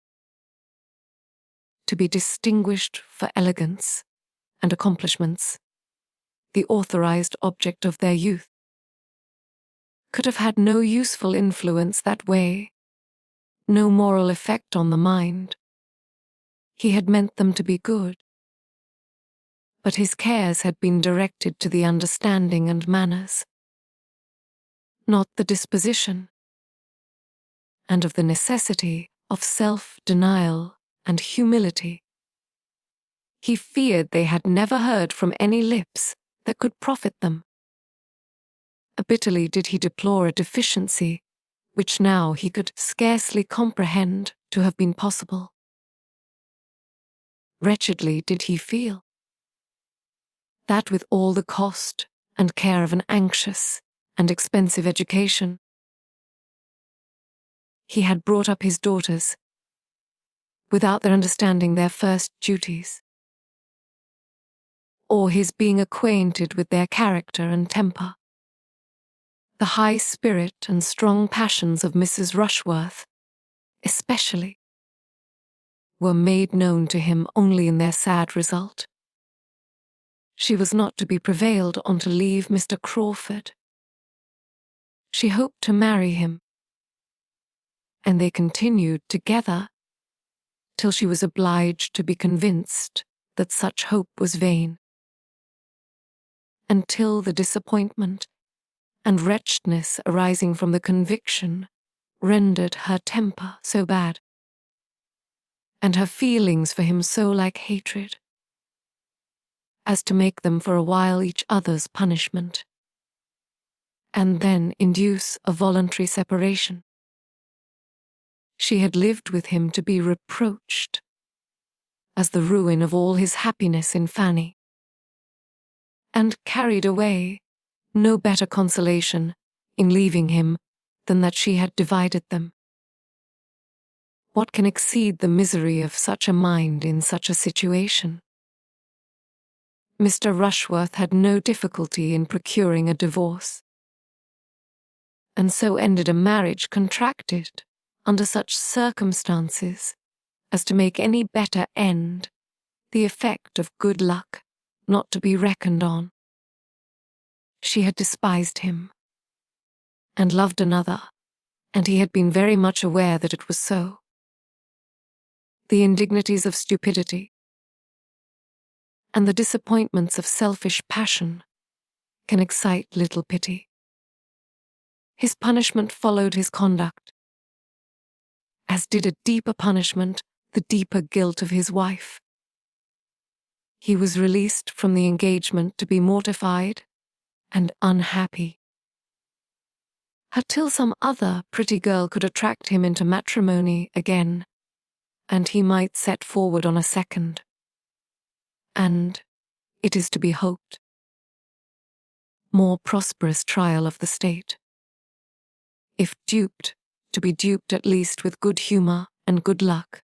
To be distinguished for elegance and accomplishments, the authorized object of their youth, could have had no useful influence that way, no moral effect on the mind. He had meant them to be good, but his cares had been directed to the understanding and manners, not the disposition, and of the necessity of self-denial and humility. He feared they had never heard from any lips that could profit them. Bitterly did he deplore a deficiency which now he could scarcely comprehend to have been possible. Wretchedly did he feel that with all the cost and care of an anxious and expensive education, he had brought up his daughters without their understanding their first duties, or his being acquainted with their character and temper. The high spirit and strong passions of Mrs. Rushworth, especially, were made known to him only in their sad result. She was not to be prevailed on to leave Mr. Crawford. She hoped to marry him, and they continued together till she was obliged to be convinced that such hope was vain, until the disappointment and wretchedness arising from the conviction rendered her temper so bad, and her feelings for him so like hatred, as to make them for a while each other's punishment, and then induce a voluntary separation. She had lived with him to be reproached as the ruin of all his happiness in Fanny, and carried away no better consolation in leaving him than that she had divided them. What can exceed the misery of such a mind in such a situation? Mr. Rushworth had no difficulty in procuring a divorce, and so ended a marriage contracted under such circumstances as to make any better end the effect of good luck, not to be reckoned on. She had despised him, and loved another, and he had been very much aware that it was so. The indignities of stupidity, and the disappointments of selfish passion, can excite little pity. His punishment followed his conduct, as did a deeper punishment the deeper guilt of his wife. He was released from the engagement to be mortified and unhappy, until some other pretty girl could attract him into matrimony again, and he might set forward on a second, and, it is to be hoped, more prosperous trial of the state. If duped, to be duped at least with good humour and good luck,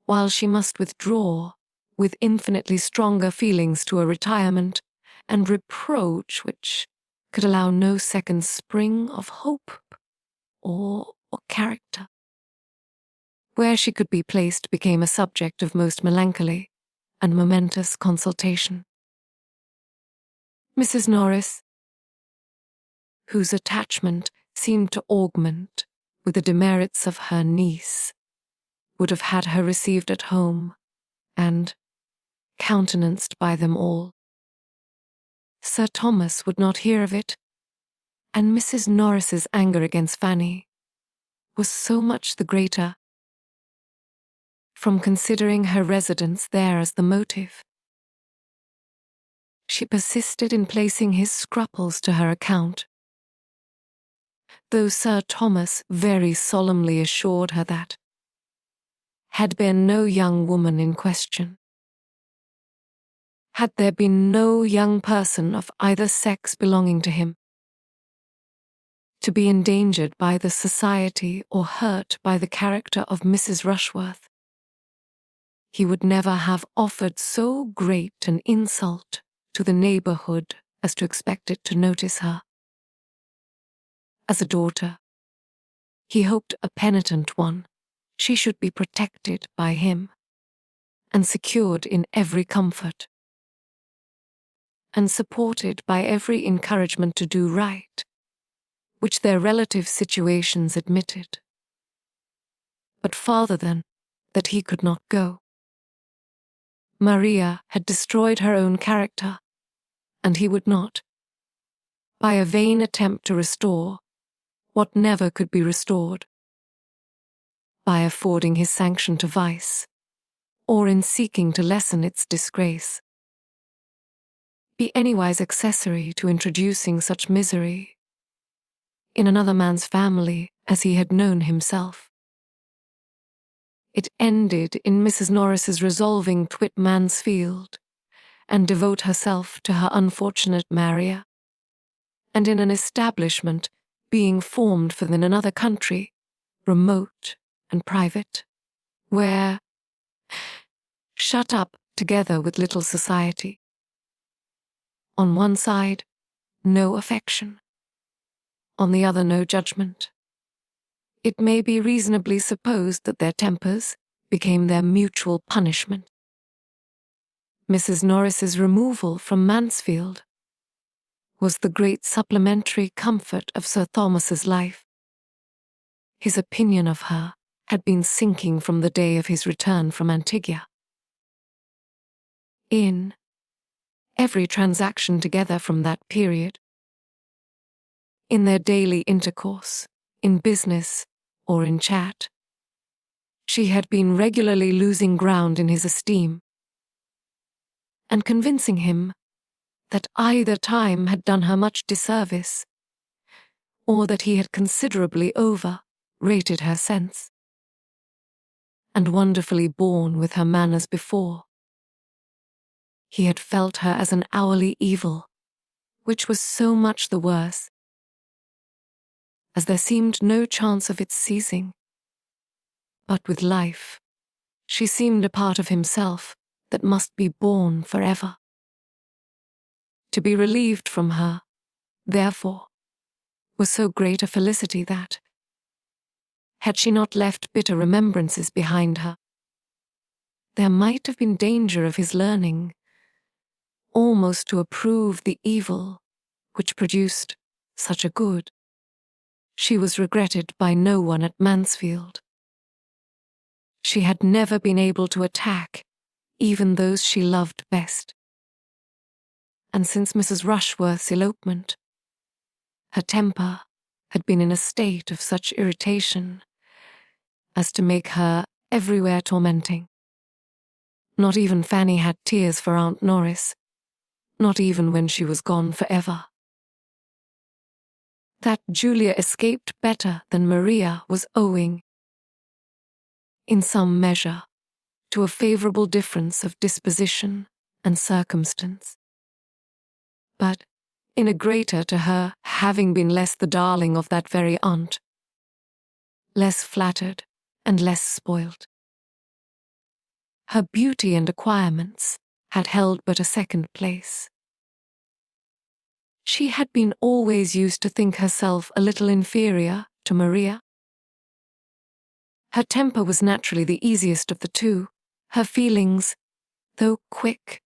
while she must withdraw with infinitely stronger feelings to a retirement and reproach which could allow no second spring of hope or character. Where she could be placed became a subject of most melancholy and momentous consultation. Mrs. Norris, whose attachment seemed to augment with the demerits of her niece, would have had her received at home and countenanced by them all. Sir Thomas would not hear of it, and Mrs. Norris's anger against Fanny was so much the greater from considering her residence there as the motive. She persisted in placing his scruples to her account, though Sir Thomas very solemnly assured her that, had been no young woman in question, had there been no young person of either sex belonging to him, to be endangered by the society or hurt by the character of Mrs. Rushworth, he would never have offered so great an insult to the neighbourhood as to expect it to notice her. As a daughter, he hoped a penitent one, she should be protected by him, and secured in every comfort, and supported by every encouragement to do right, which their relative situations admitted. But farther than that he could not go. Maria had destroyed her own character, and he would not, by a vain attempt to restore what never could be restored, by affording his sanction to vice, or in seeking to lessen its disgrace, be anywise accessory to introducing such misery in another man's family as he had known himself. It ended in Mrs. Norris's resolving to quit Mansfield and devote herself to her unfortunate Maria, and in an establishment being formed for them in another country, remote and private, where, shut up together with little society, on one side, no affection, on the other no judgment, it may be reasonably supposed that their tempers became their mutual punishment. Mrs. Norris's removal from Mansfield was the great supplementary comfort of Sir Thomas's life. His opinion of her had been sinking from the day of his return from Antigua. In every transaction together from that period, in their daily intercourse, in business, or in chat, she had been regularly losing ground in his esteem, and convincing him that either time had done her much disservice, or that he had considerably over-rated her sense, and wonderfully borne with her manners before. He had felt her as an hourly evil, which was so much the worse, as there seemed no chance of its ceasing. But with life, she seemed a part of himself that must be borne forever. To be relieved from her, therefore, was so great a felicity that, had she not left bitter remembrances behind her, there might have been danger of his learning, almost to approve the evil which produced such a good. She was regretted by no one at Mansfield. She had never been able to attack even those she loved best. And since Mrs. Rushworth's elopement, her temper had been in a state of such irritation as to make her everywhere tormenting. Not even Fanny had tears for Aunt Norris, not even when she was gone forever. That Julia escaped better than Maria was owing, in some measure, to a favourable difference of disposition and circumstance. But in a greater to her having been less the darling of that very aunt, less flattered and less spoilt. Her beauty and acquirements had held but a second place. She had been always used to think herself a little inferior to Maria. Her temper was naturally the easiest of the two. Her feelings, though quick,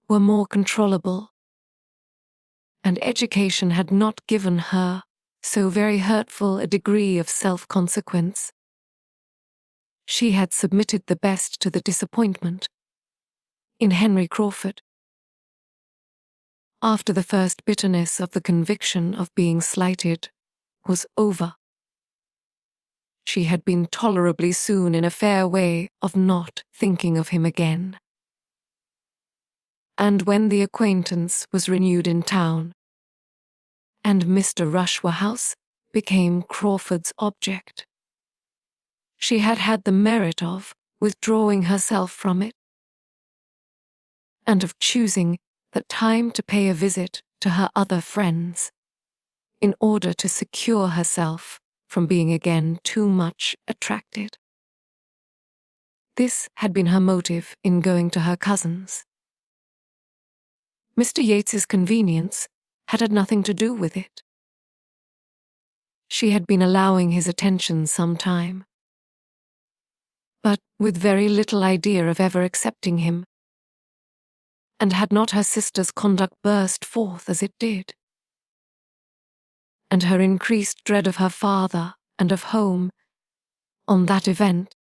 were more controllable, and education had not given her so very hurtful a degree of self-consequence. She had submitted the best to the disappointment in Henry Crawford. After the first bitterness of the conviction of being slighted was over, she had been tolerably soon in a fair way of not thinking of him again. And when the acquaintance was renewed in town, and Mr. Rushworth became Crawford's object, she had had the merit of withdrawing herself from it, and of choosing the time to pay a visit to her other friends, in order to secure herself from being again too much attracted. This had been her motive in going to her cousins. Mr. Yates's convenience had had nothing to do with it. She had been allowing his attention some time, but with very little idea of ever accepting him. And had not her sister's conduct burst forth as it did, and her increased dread of her father and of home, on that event,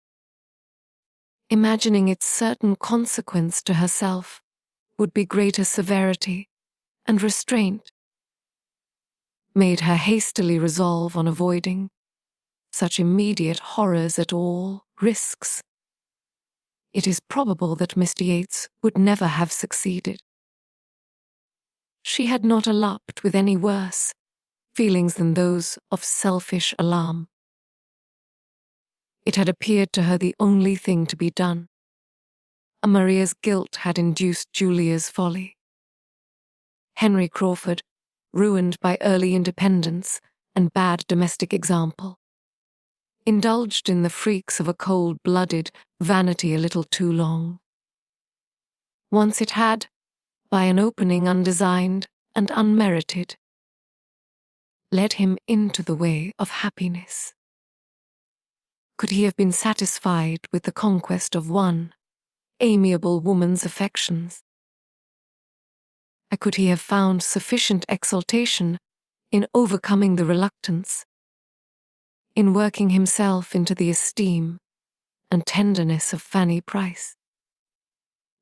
imagining its certain consequence to herself would be greater severity and restraint, made her hastily resolve on avoiding such immediate horrors at all risks. It is probable that Mr. Yates would never have succeeded. She had not eloped with any worse feelings than those of selfish alarm. It had appeared to her the only thing to be done. Maria's guilt had induced Julia's folly. Henry Crawford, ruined by early independence and bad domestic example, indulged in the freaks of a cold-blooded vanity a little too long. Once it had, by an opening undesigned and unmerited, led him into the way of happiness. Could he have been satisfied with the conquest of one amiable woman's affections? Could he have found sufficient exultation in overcoming the reluctance, in working himself into the esteem and tenderness of Fanny Price?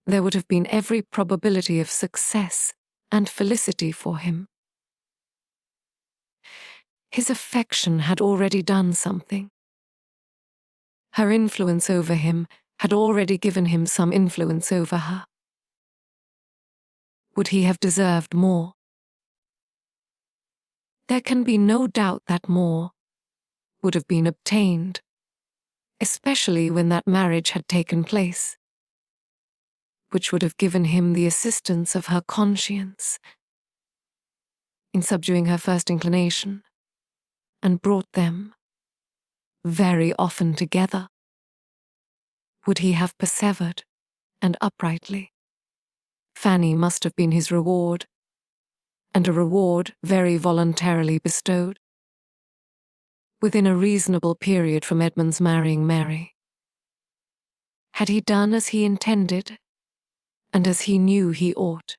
There would have been every probability of success and felicity for him. His affection had already done something. Her influence over him had already given him some influence over her. Would he have deserved more? There can be no doubt that more would have been obtained, especially when that marriage had taken place, which would have given him the assistance of her conscience in subduing her first inclination, and brought them very often together. Would he have persevered, and uprightly? Fanny must have been his reward, and a reward very voluntarily bestowed. Within a reasonable period from Edmund's marrying Mary, had he done as he intended, and as he knew he ought?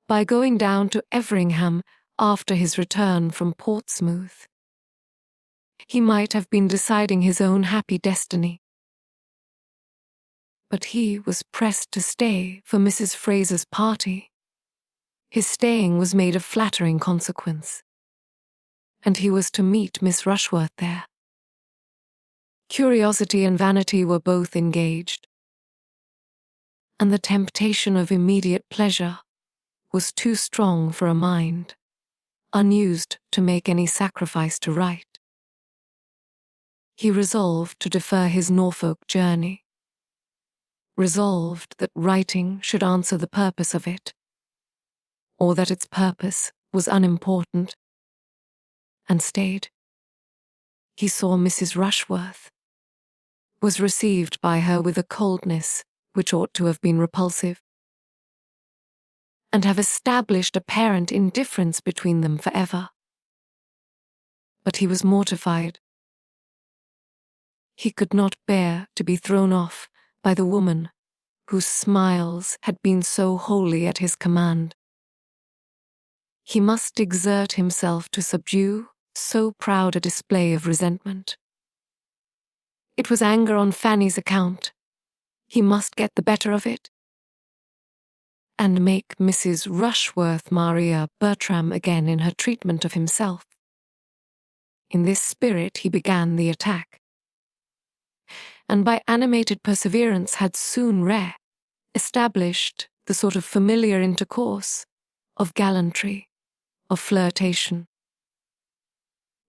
By going down to Everingham after his return from Portsmouth, he might have been deciding his own happy destiny. But he was pressed to stay for Mrs. Fraser's party. His staying was made of flattering consequence, and he was to meet Miss Rushworth there. Curiosity and vanity were both engaged, and the temptation of immediate pleasure was too strong for a mind unused to make any sacrifice to right. He resolved to defer his Norfolk journey, resolved that writing should answer the purpose of it, or that its purpose was unimportant, and stayed. He saw Mrs. Rushworth, was received by her with a coldness which ought to have been repulsive, and have established apparent indifference between them forever. But he was mortified. He could not bear to be thrown off by the woman whose smiles had been so wholly at his command. He must exert himself to subdue so proud a display of resentment. It was anger on Fanny's account. He must get the better of it, and make Mrs. Rushworth Maria Bertram again in her treatment of himself. In this spirit he began the attack, and by animated perseverance had soon established the sort of familiar intercourse, of gallantry, of flirtation,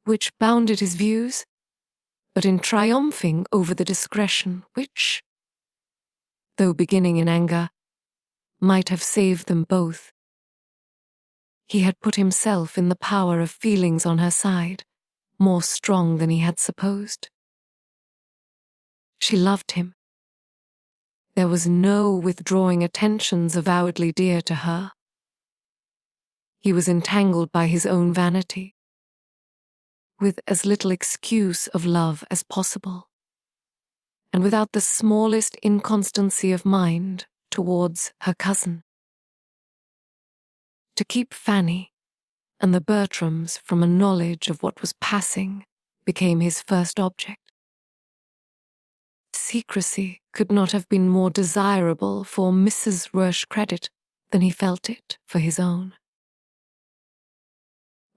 which bounded his views, but in triumphing over the discretion which, though beginning in anger, might have saved them both. He had put himself in the power of feelings on her side, more strong than he had supposed. She loved him. There was no withdrawing attentions avowedly dear to her. He was entangled by his own vanity, with as little excuse of love as possible, and without the smallest inconstancy of mind towards her cousin. To keep Fanny and the Bertrams from a knowledge of what was passing became his first object. Secrecy could not have been more desirable for Mrs. Rush's credit than he felt it for his own.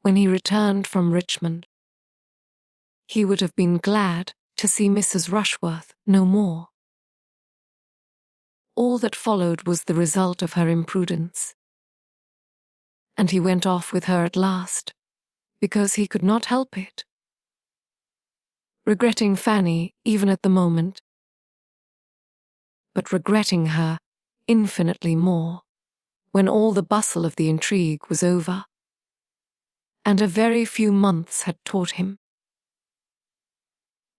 When he returned from Richmond, he would have been glad to see Mrs. Rushworth no more. All that followed was the result of her imprudence, and he went off with her at last, because he could not help it, regretting Fanny even at the moment, but regretting her infinitely more when all the bustle of the intrigue was over, and a very few months had taught him,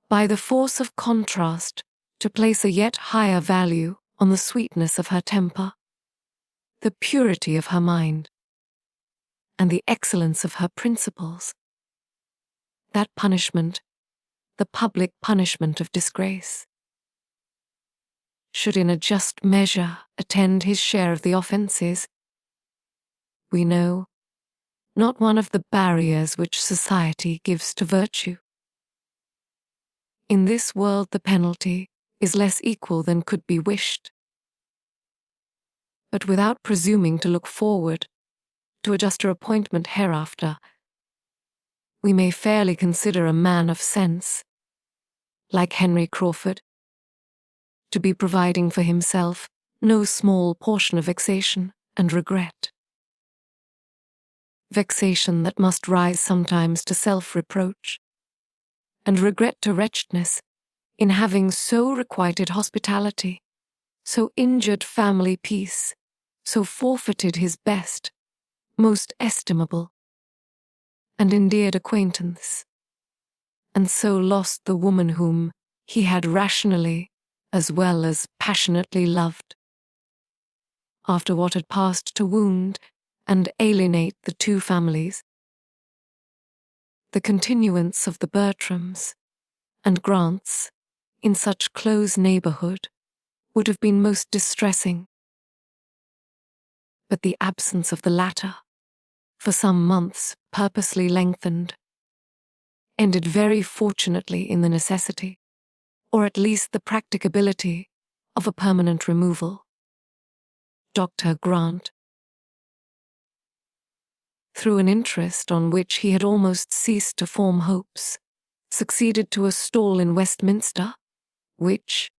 by the force of contrast, to place a yet higher value on the sweetness of her temper, the purity of her mind, and the excellence of her principles. That punishment, the public punishment of disgrace, should in a just measure attend his share of the offences. We know, not one of the barriers which society gives to virtue. In this world the penalty is less equal than could be wished. But without presuming to look forward to a juster appointment hereafter, we may fairly consider a man of sense, like Henry Crawford, to be providing for himself no small portion of vexation and regret. Vexation that must rise sometimes to self-reproach, and regret to wretchedness in having so requited hospitality, so injured family peace, so forfeited his best, most estimable, and endeared acquaintance, and so lost the woman whom he had rationally as well as passionately loved. After what had passed to wound and alienate the two families, the continuance of the Bertrams and Grants in such close neighborhood would have been most distressing. But the absence of the latter, for some months purposely lengthened, ended very fortunately in the necessity, or at least the practicability, of a permanent removal. Dr. Grant, through an interest on which he had almost ceased to form hopes, succeeded to a stall in Westminster, which,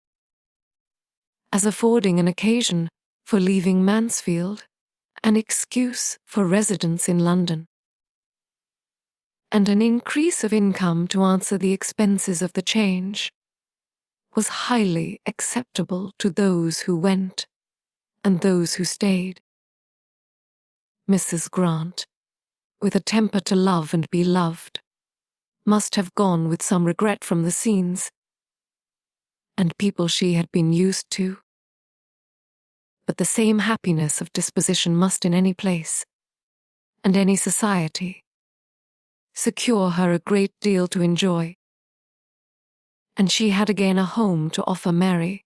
as affording an occasion for leaving Mansfield, an excuse for residence in London, and an increase of income to answer the expenses of the change, was highly acceptable to those who went and those who stayed. Mrs. Grant, with a temper to love and be loved, must have gone with some regret from the scenes and people she had been used to. But the same happiness of disposition must in any place, and any society, secure her a great deal to enjoy. And she had again a home to offer Mary,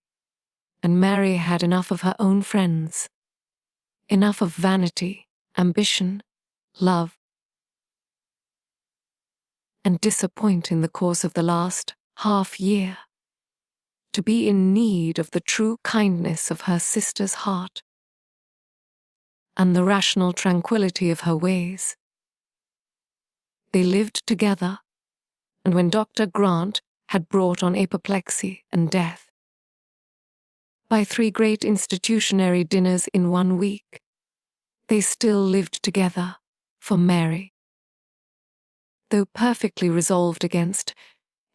and Mary had enough of her own friends, enough of vanity, ambition, love, and disappoint in the course of the last half-year, to be in need of the true kindness of her sister's heart, and the rational tranquillity of her ways. They lived together, and when Dr. Grant had brought on apoplexy and death, by 3 great institutionary dinners in 1 week, they still lived together for Mary, though perfectly resolved against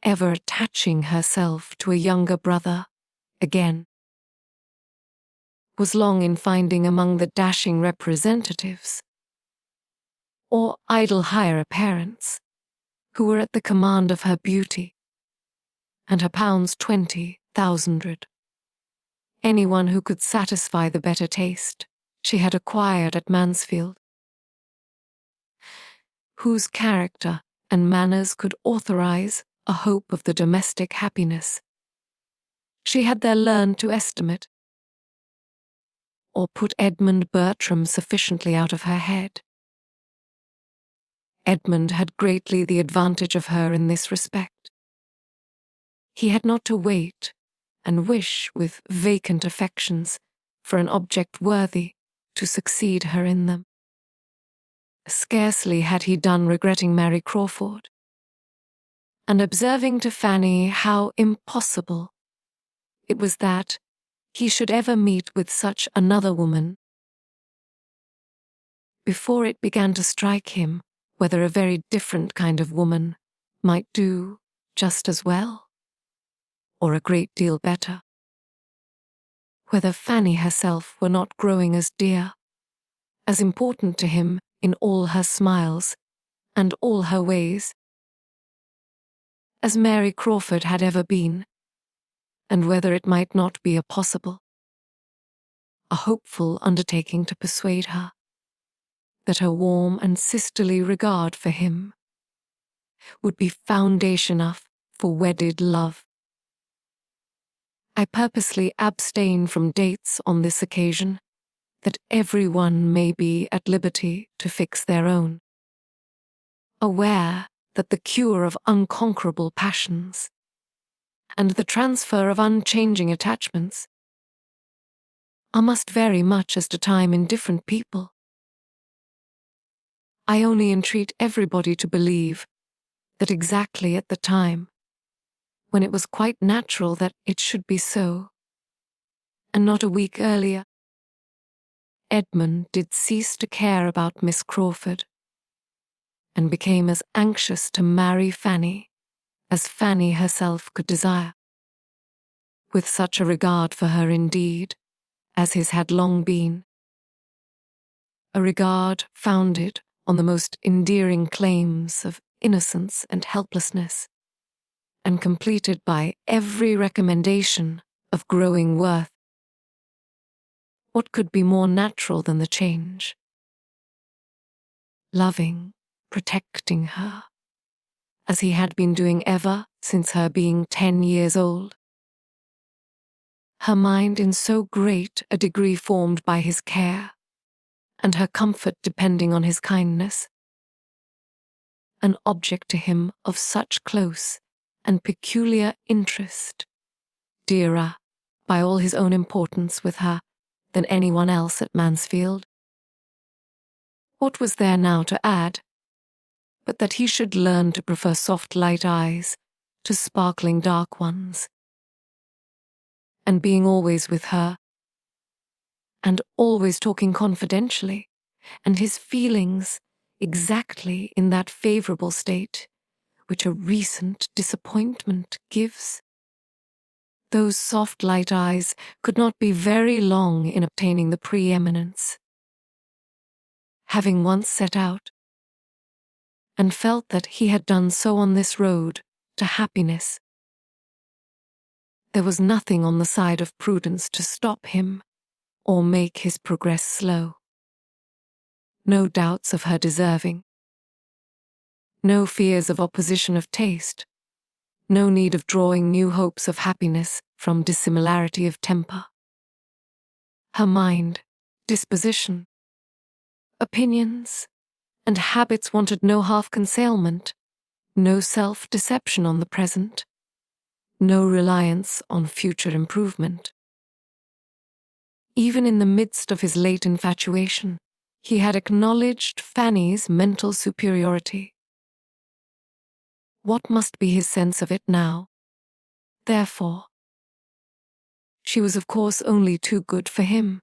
ever attaching herself to a younger brother again, was long in finding among the dashing representatives, or idle higher apparents, who were at the command of her beauty, and her £20,000, anyone who could satisfy the better taste she had acquired at Mansfield, whose character and manners could authorize a hope of the domestic happiness she had there learned to estimate, or put Edmund Bertram sufficiently out of her head. Edmund had greatly the advantage of her in this respect. He had not to wait and wish with vacant affections for an object worthy to succeed her in them. Scarcely had he done regretting Mary Crawford, and observing to Fanny how impossible it was that he should ever meet with such another woman, before it began to strike him whether a very different kind of woman might do just as well, or a great deal better, whether Fanny herself were not growing as dear, as important to him in all her smiles and all her ways, as Mary Crawford had ever been, and whether it might not be a hopeful undertaking to persuade her that her warm and sisterly regard for him would be foundation enough for wedded love. I purposely abstain from dates on this occasion, that everyone may be at liberty to fix their own, aware that the cure of unconquerable passions and the transfer of unchanging attachments must vary much as to time in different people. I only entreat everybody to believe that exactly at the time when it was quite natural that it should be so, and not a week earlier, Edmund did cease to care about Miss Crawford, and became as anxious to marry Fanny as Fanny herself could desire, with such a regard for her indeed as his had long been, a regard founded on the most endearing claims of innocence and helplessness, and completed by every recommendation of growing worth. What could be more natural than the change? Loving, protecting her, as he had been doing ever since her being 10 years old, her mind in so great a degree formed by his care, and her comfort depending on his kindness. An object to him of such close and peculiar interest, dearer, by all his own importance with her, than anyone else at Mansfield. What was there now to add, but that he should learn to prefer soft light eyes to sparkling dark ones? And being always with her, and always talking confidentially, and his feelings exactly in that favourable state which a recent disappointment gives. Those soft light eyes could not be very long in obtaining the preeminence. Having once set out, and felt that he had done so on this road to happiness, there was nothing on the side of prudence to stop him or make his progress slow. No doubts of her deserving, no fears of opposition of taste, no need of drawing new hopes of happiness from dissimilarity of temper. Her mind, disposition, opinions, and habits wanted no half-concealment, no self-deception on the present, no reliance on future improvement. Even in the midst of his late infatuation, he had acknowledged Fanny's mental superiority. What must be his sense of it now? Therefore, she was of course only too good for him.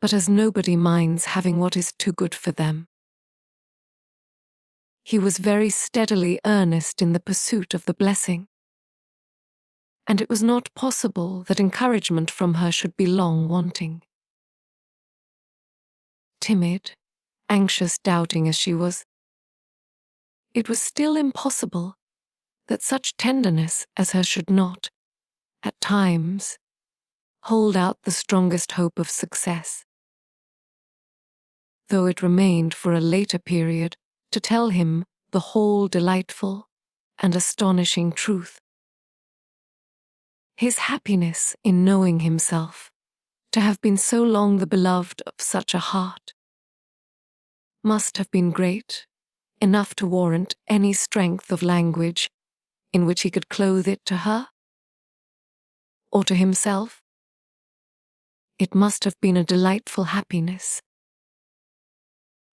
But as nobody minds having what is too good for them, he was very steadily earnest in the pursuit of the blessing, and it was not possible that encouragement from her should be long wanting. Timid, anxious, doubting as she was, it was still impossible that such tenderness as hers should not, at times, hold out the strongest hope of success. Though it remained for a later period to tell him the whole delightful and astonishing truth. His happiness in knowing himself to have been so long the beloved of such a heart must have been great, enough to warrant any strength of language in which he could clothe it to her, or to himself. It must have been a delightful happiness.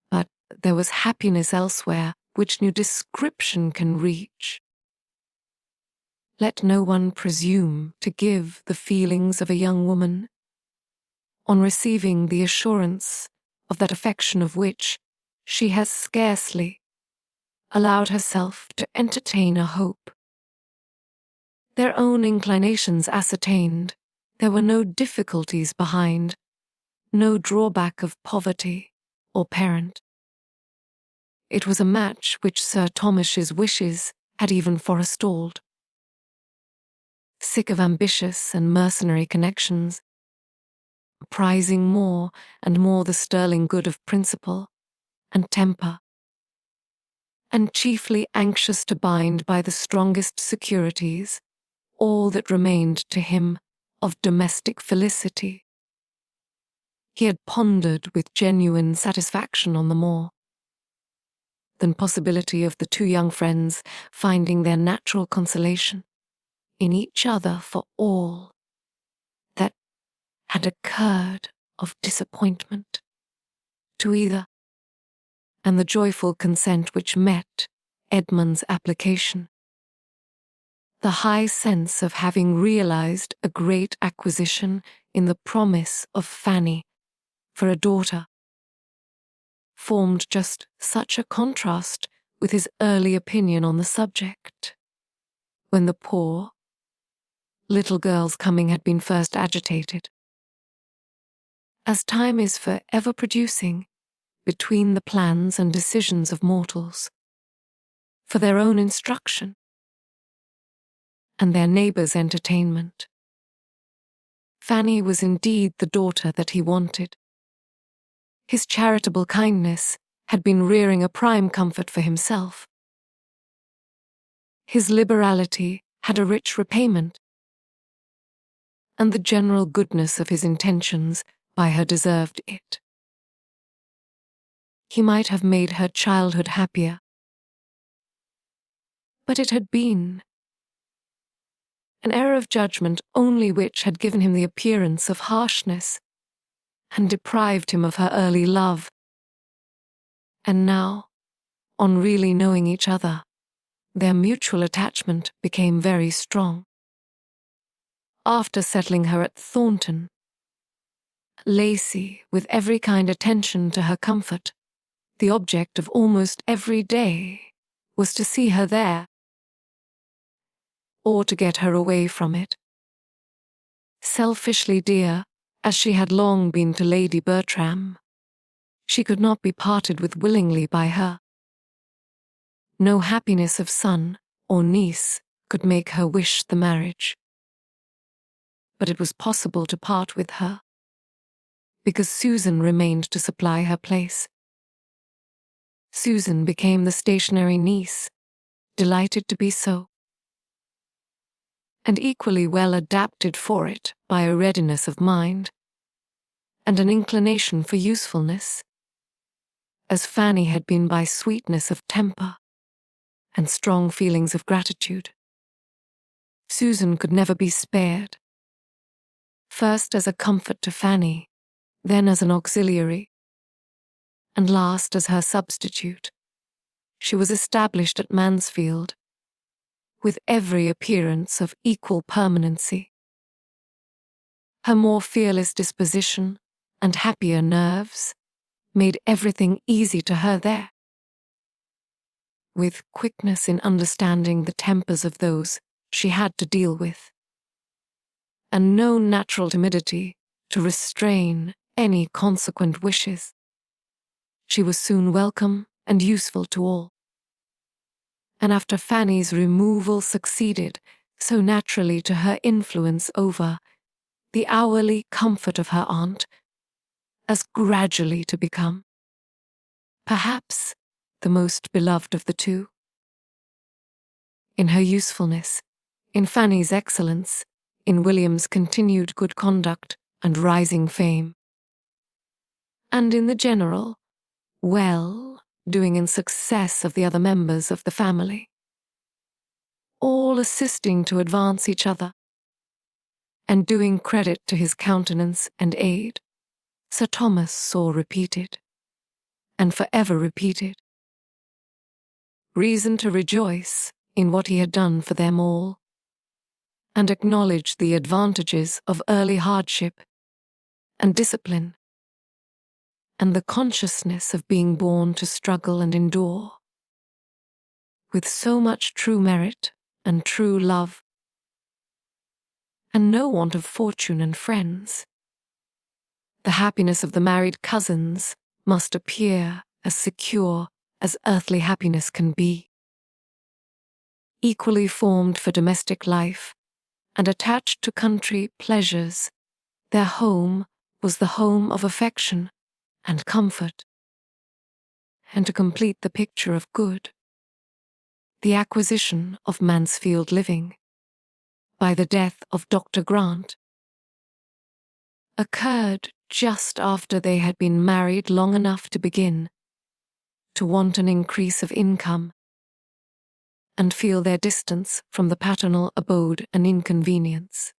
But there was happiness elsewhere which no description can reach. Let no one presume to give the feelings of a young woman on receiving the assurance of that affection of which she has scarcely allowed herself to entertain a hope. Their own inclinations ascertained, there were no difficulties behind, no drawback of poverty or parent. It was a match which Sir Thomas's wishes had even forestalled. Sick of ambitious and mercenary connections, prizing more and more the sterling good of principle and temper, and chiefly anxious to bind by the strongest securities all that remained to him of domestic felicity. He had pondered with genuine satisfaction on the more than possibility of the two young friends finding their natural consolation in each other for all that had occurred of disappointment to either, and the joyful consent which met Edmund's application. The high sense of having realized a great acquisition in the promise of Fanny for a daughter formed just such a contrast with his early opinion on the subject, when the poor little girl's coming had been first agitated, as time is for ever producing between the plans and decisions of mortals, for their own instruction and their neighbours' entertainment. Fanny was indeed the daughter that he wanted. His charitable kindness had been rearing a prime comfort for himself. His liberality had a rich repayment. and the general goodness of his intentions by her deserved it. He might have made her childhood happier, but it had been an error of judgment only which had given him the appearance of harshness and deprived him of her early love. And now, on really knowing each other, their mutual attachment became very strong. After settling her at Thornton, Lacey, with every kind attention to her comfort, the object of almost every day, was to see her there, or to get her away from it. Selfishly dear, as she had long been to Lady Bertram, she could not be parted with willingly by her. No happiness of son or niece could make her wish the marriage. But it was possible to part with her, because Susan remained to supply her place. Susan became the stationary niece, delighted to be so, and equally well adapted for it by a readiness of mind and an inclination for usefulness, as Fanny had been by sweetness of temper and strong feelings of gratitude. Susan could never be spared, first as a comfort to Fanny, then as an auxiliary, and last as her substitute. She was established at Mansfield, with every appearance of equal permanency. Her more fearless disposition and happier nerves made everything easy to her there. With quickness in understanding the tempers of those she had to deal with, and no natural timidity to restrain any consequent wishes, she was soon welcome and useful to all. And after Fanny's removal succeeded so naturally to her influence over the hourly comfort of her aunt, as gradually to become, perhaps, the most beloved of the two. In her usefulness, in Fanny's excellence, in William's continued good conduct and rising fame, and in the general well-doing and success of the other members of the family, all assisting to advance each other, and doing credit to his countenance and aid, Sir Thomas saw repeated, and forever repeated, reason to rejoice in what he had done for them all, and acknowledge the advantages of early hardship and discipline, and the consciousness of being born to struggle and endure, with so much true merit and true love, and no want of fortune and friends. The happiness of the married cousins must appear as secure as earthly happiness can be. Equally formed for domestic life and attached to country pleasures, their home was the home of affection and comfort. And to complete the picture of good, the acquisition of Mansfield living, by the death of Dr. Grant, occurred just after they had been married long enough to begin to want an increase of income and feel their distance from the paternal abode an inconvenience.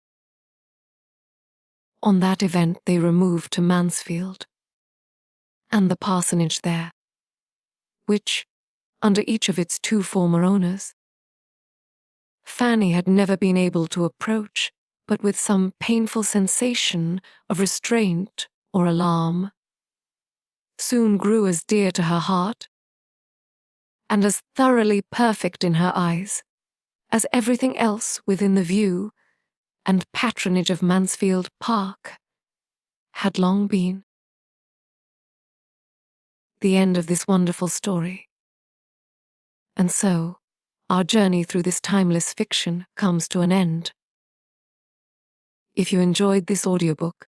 On that event they removed to Mansfield, and the parsonage there, which, under each of its two former owners, Fanny had never been able to approach but with some painful sensation of restraint or alarm, soon grew as dear to her heart and as thoroughly perfect in her eyes as everything else within the view and patronage of Mansfield Park had long been. The end of this wonderful story. And so, our journey through this timeless fiction comes to an end. If you enjoyed this audiobook,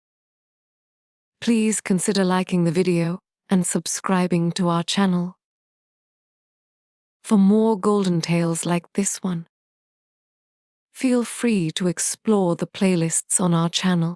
please consider liking the video and subscribing to our channel for more golden tales like this one. Feel free to explore the playlists on our channel.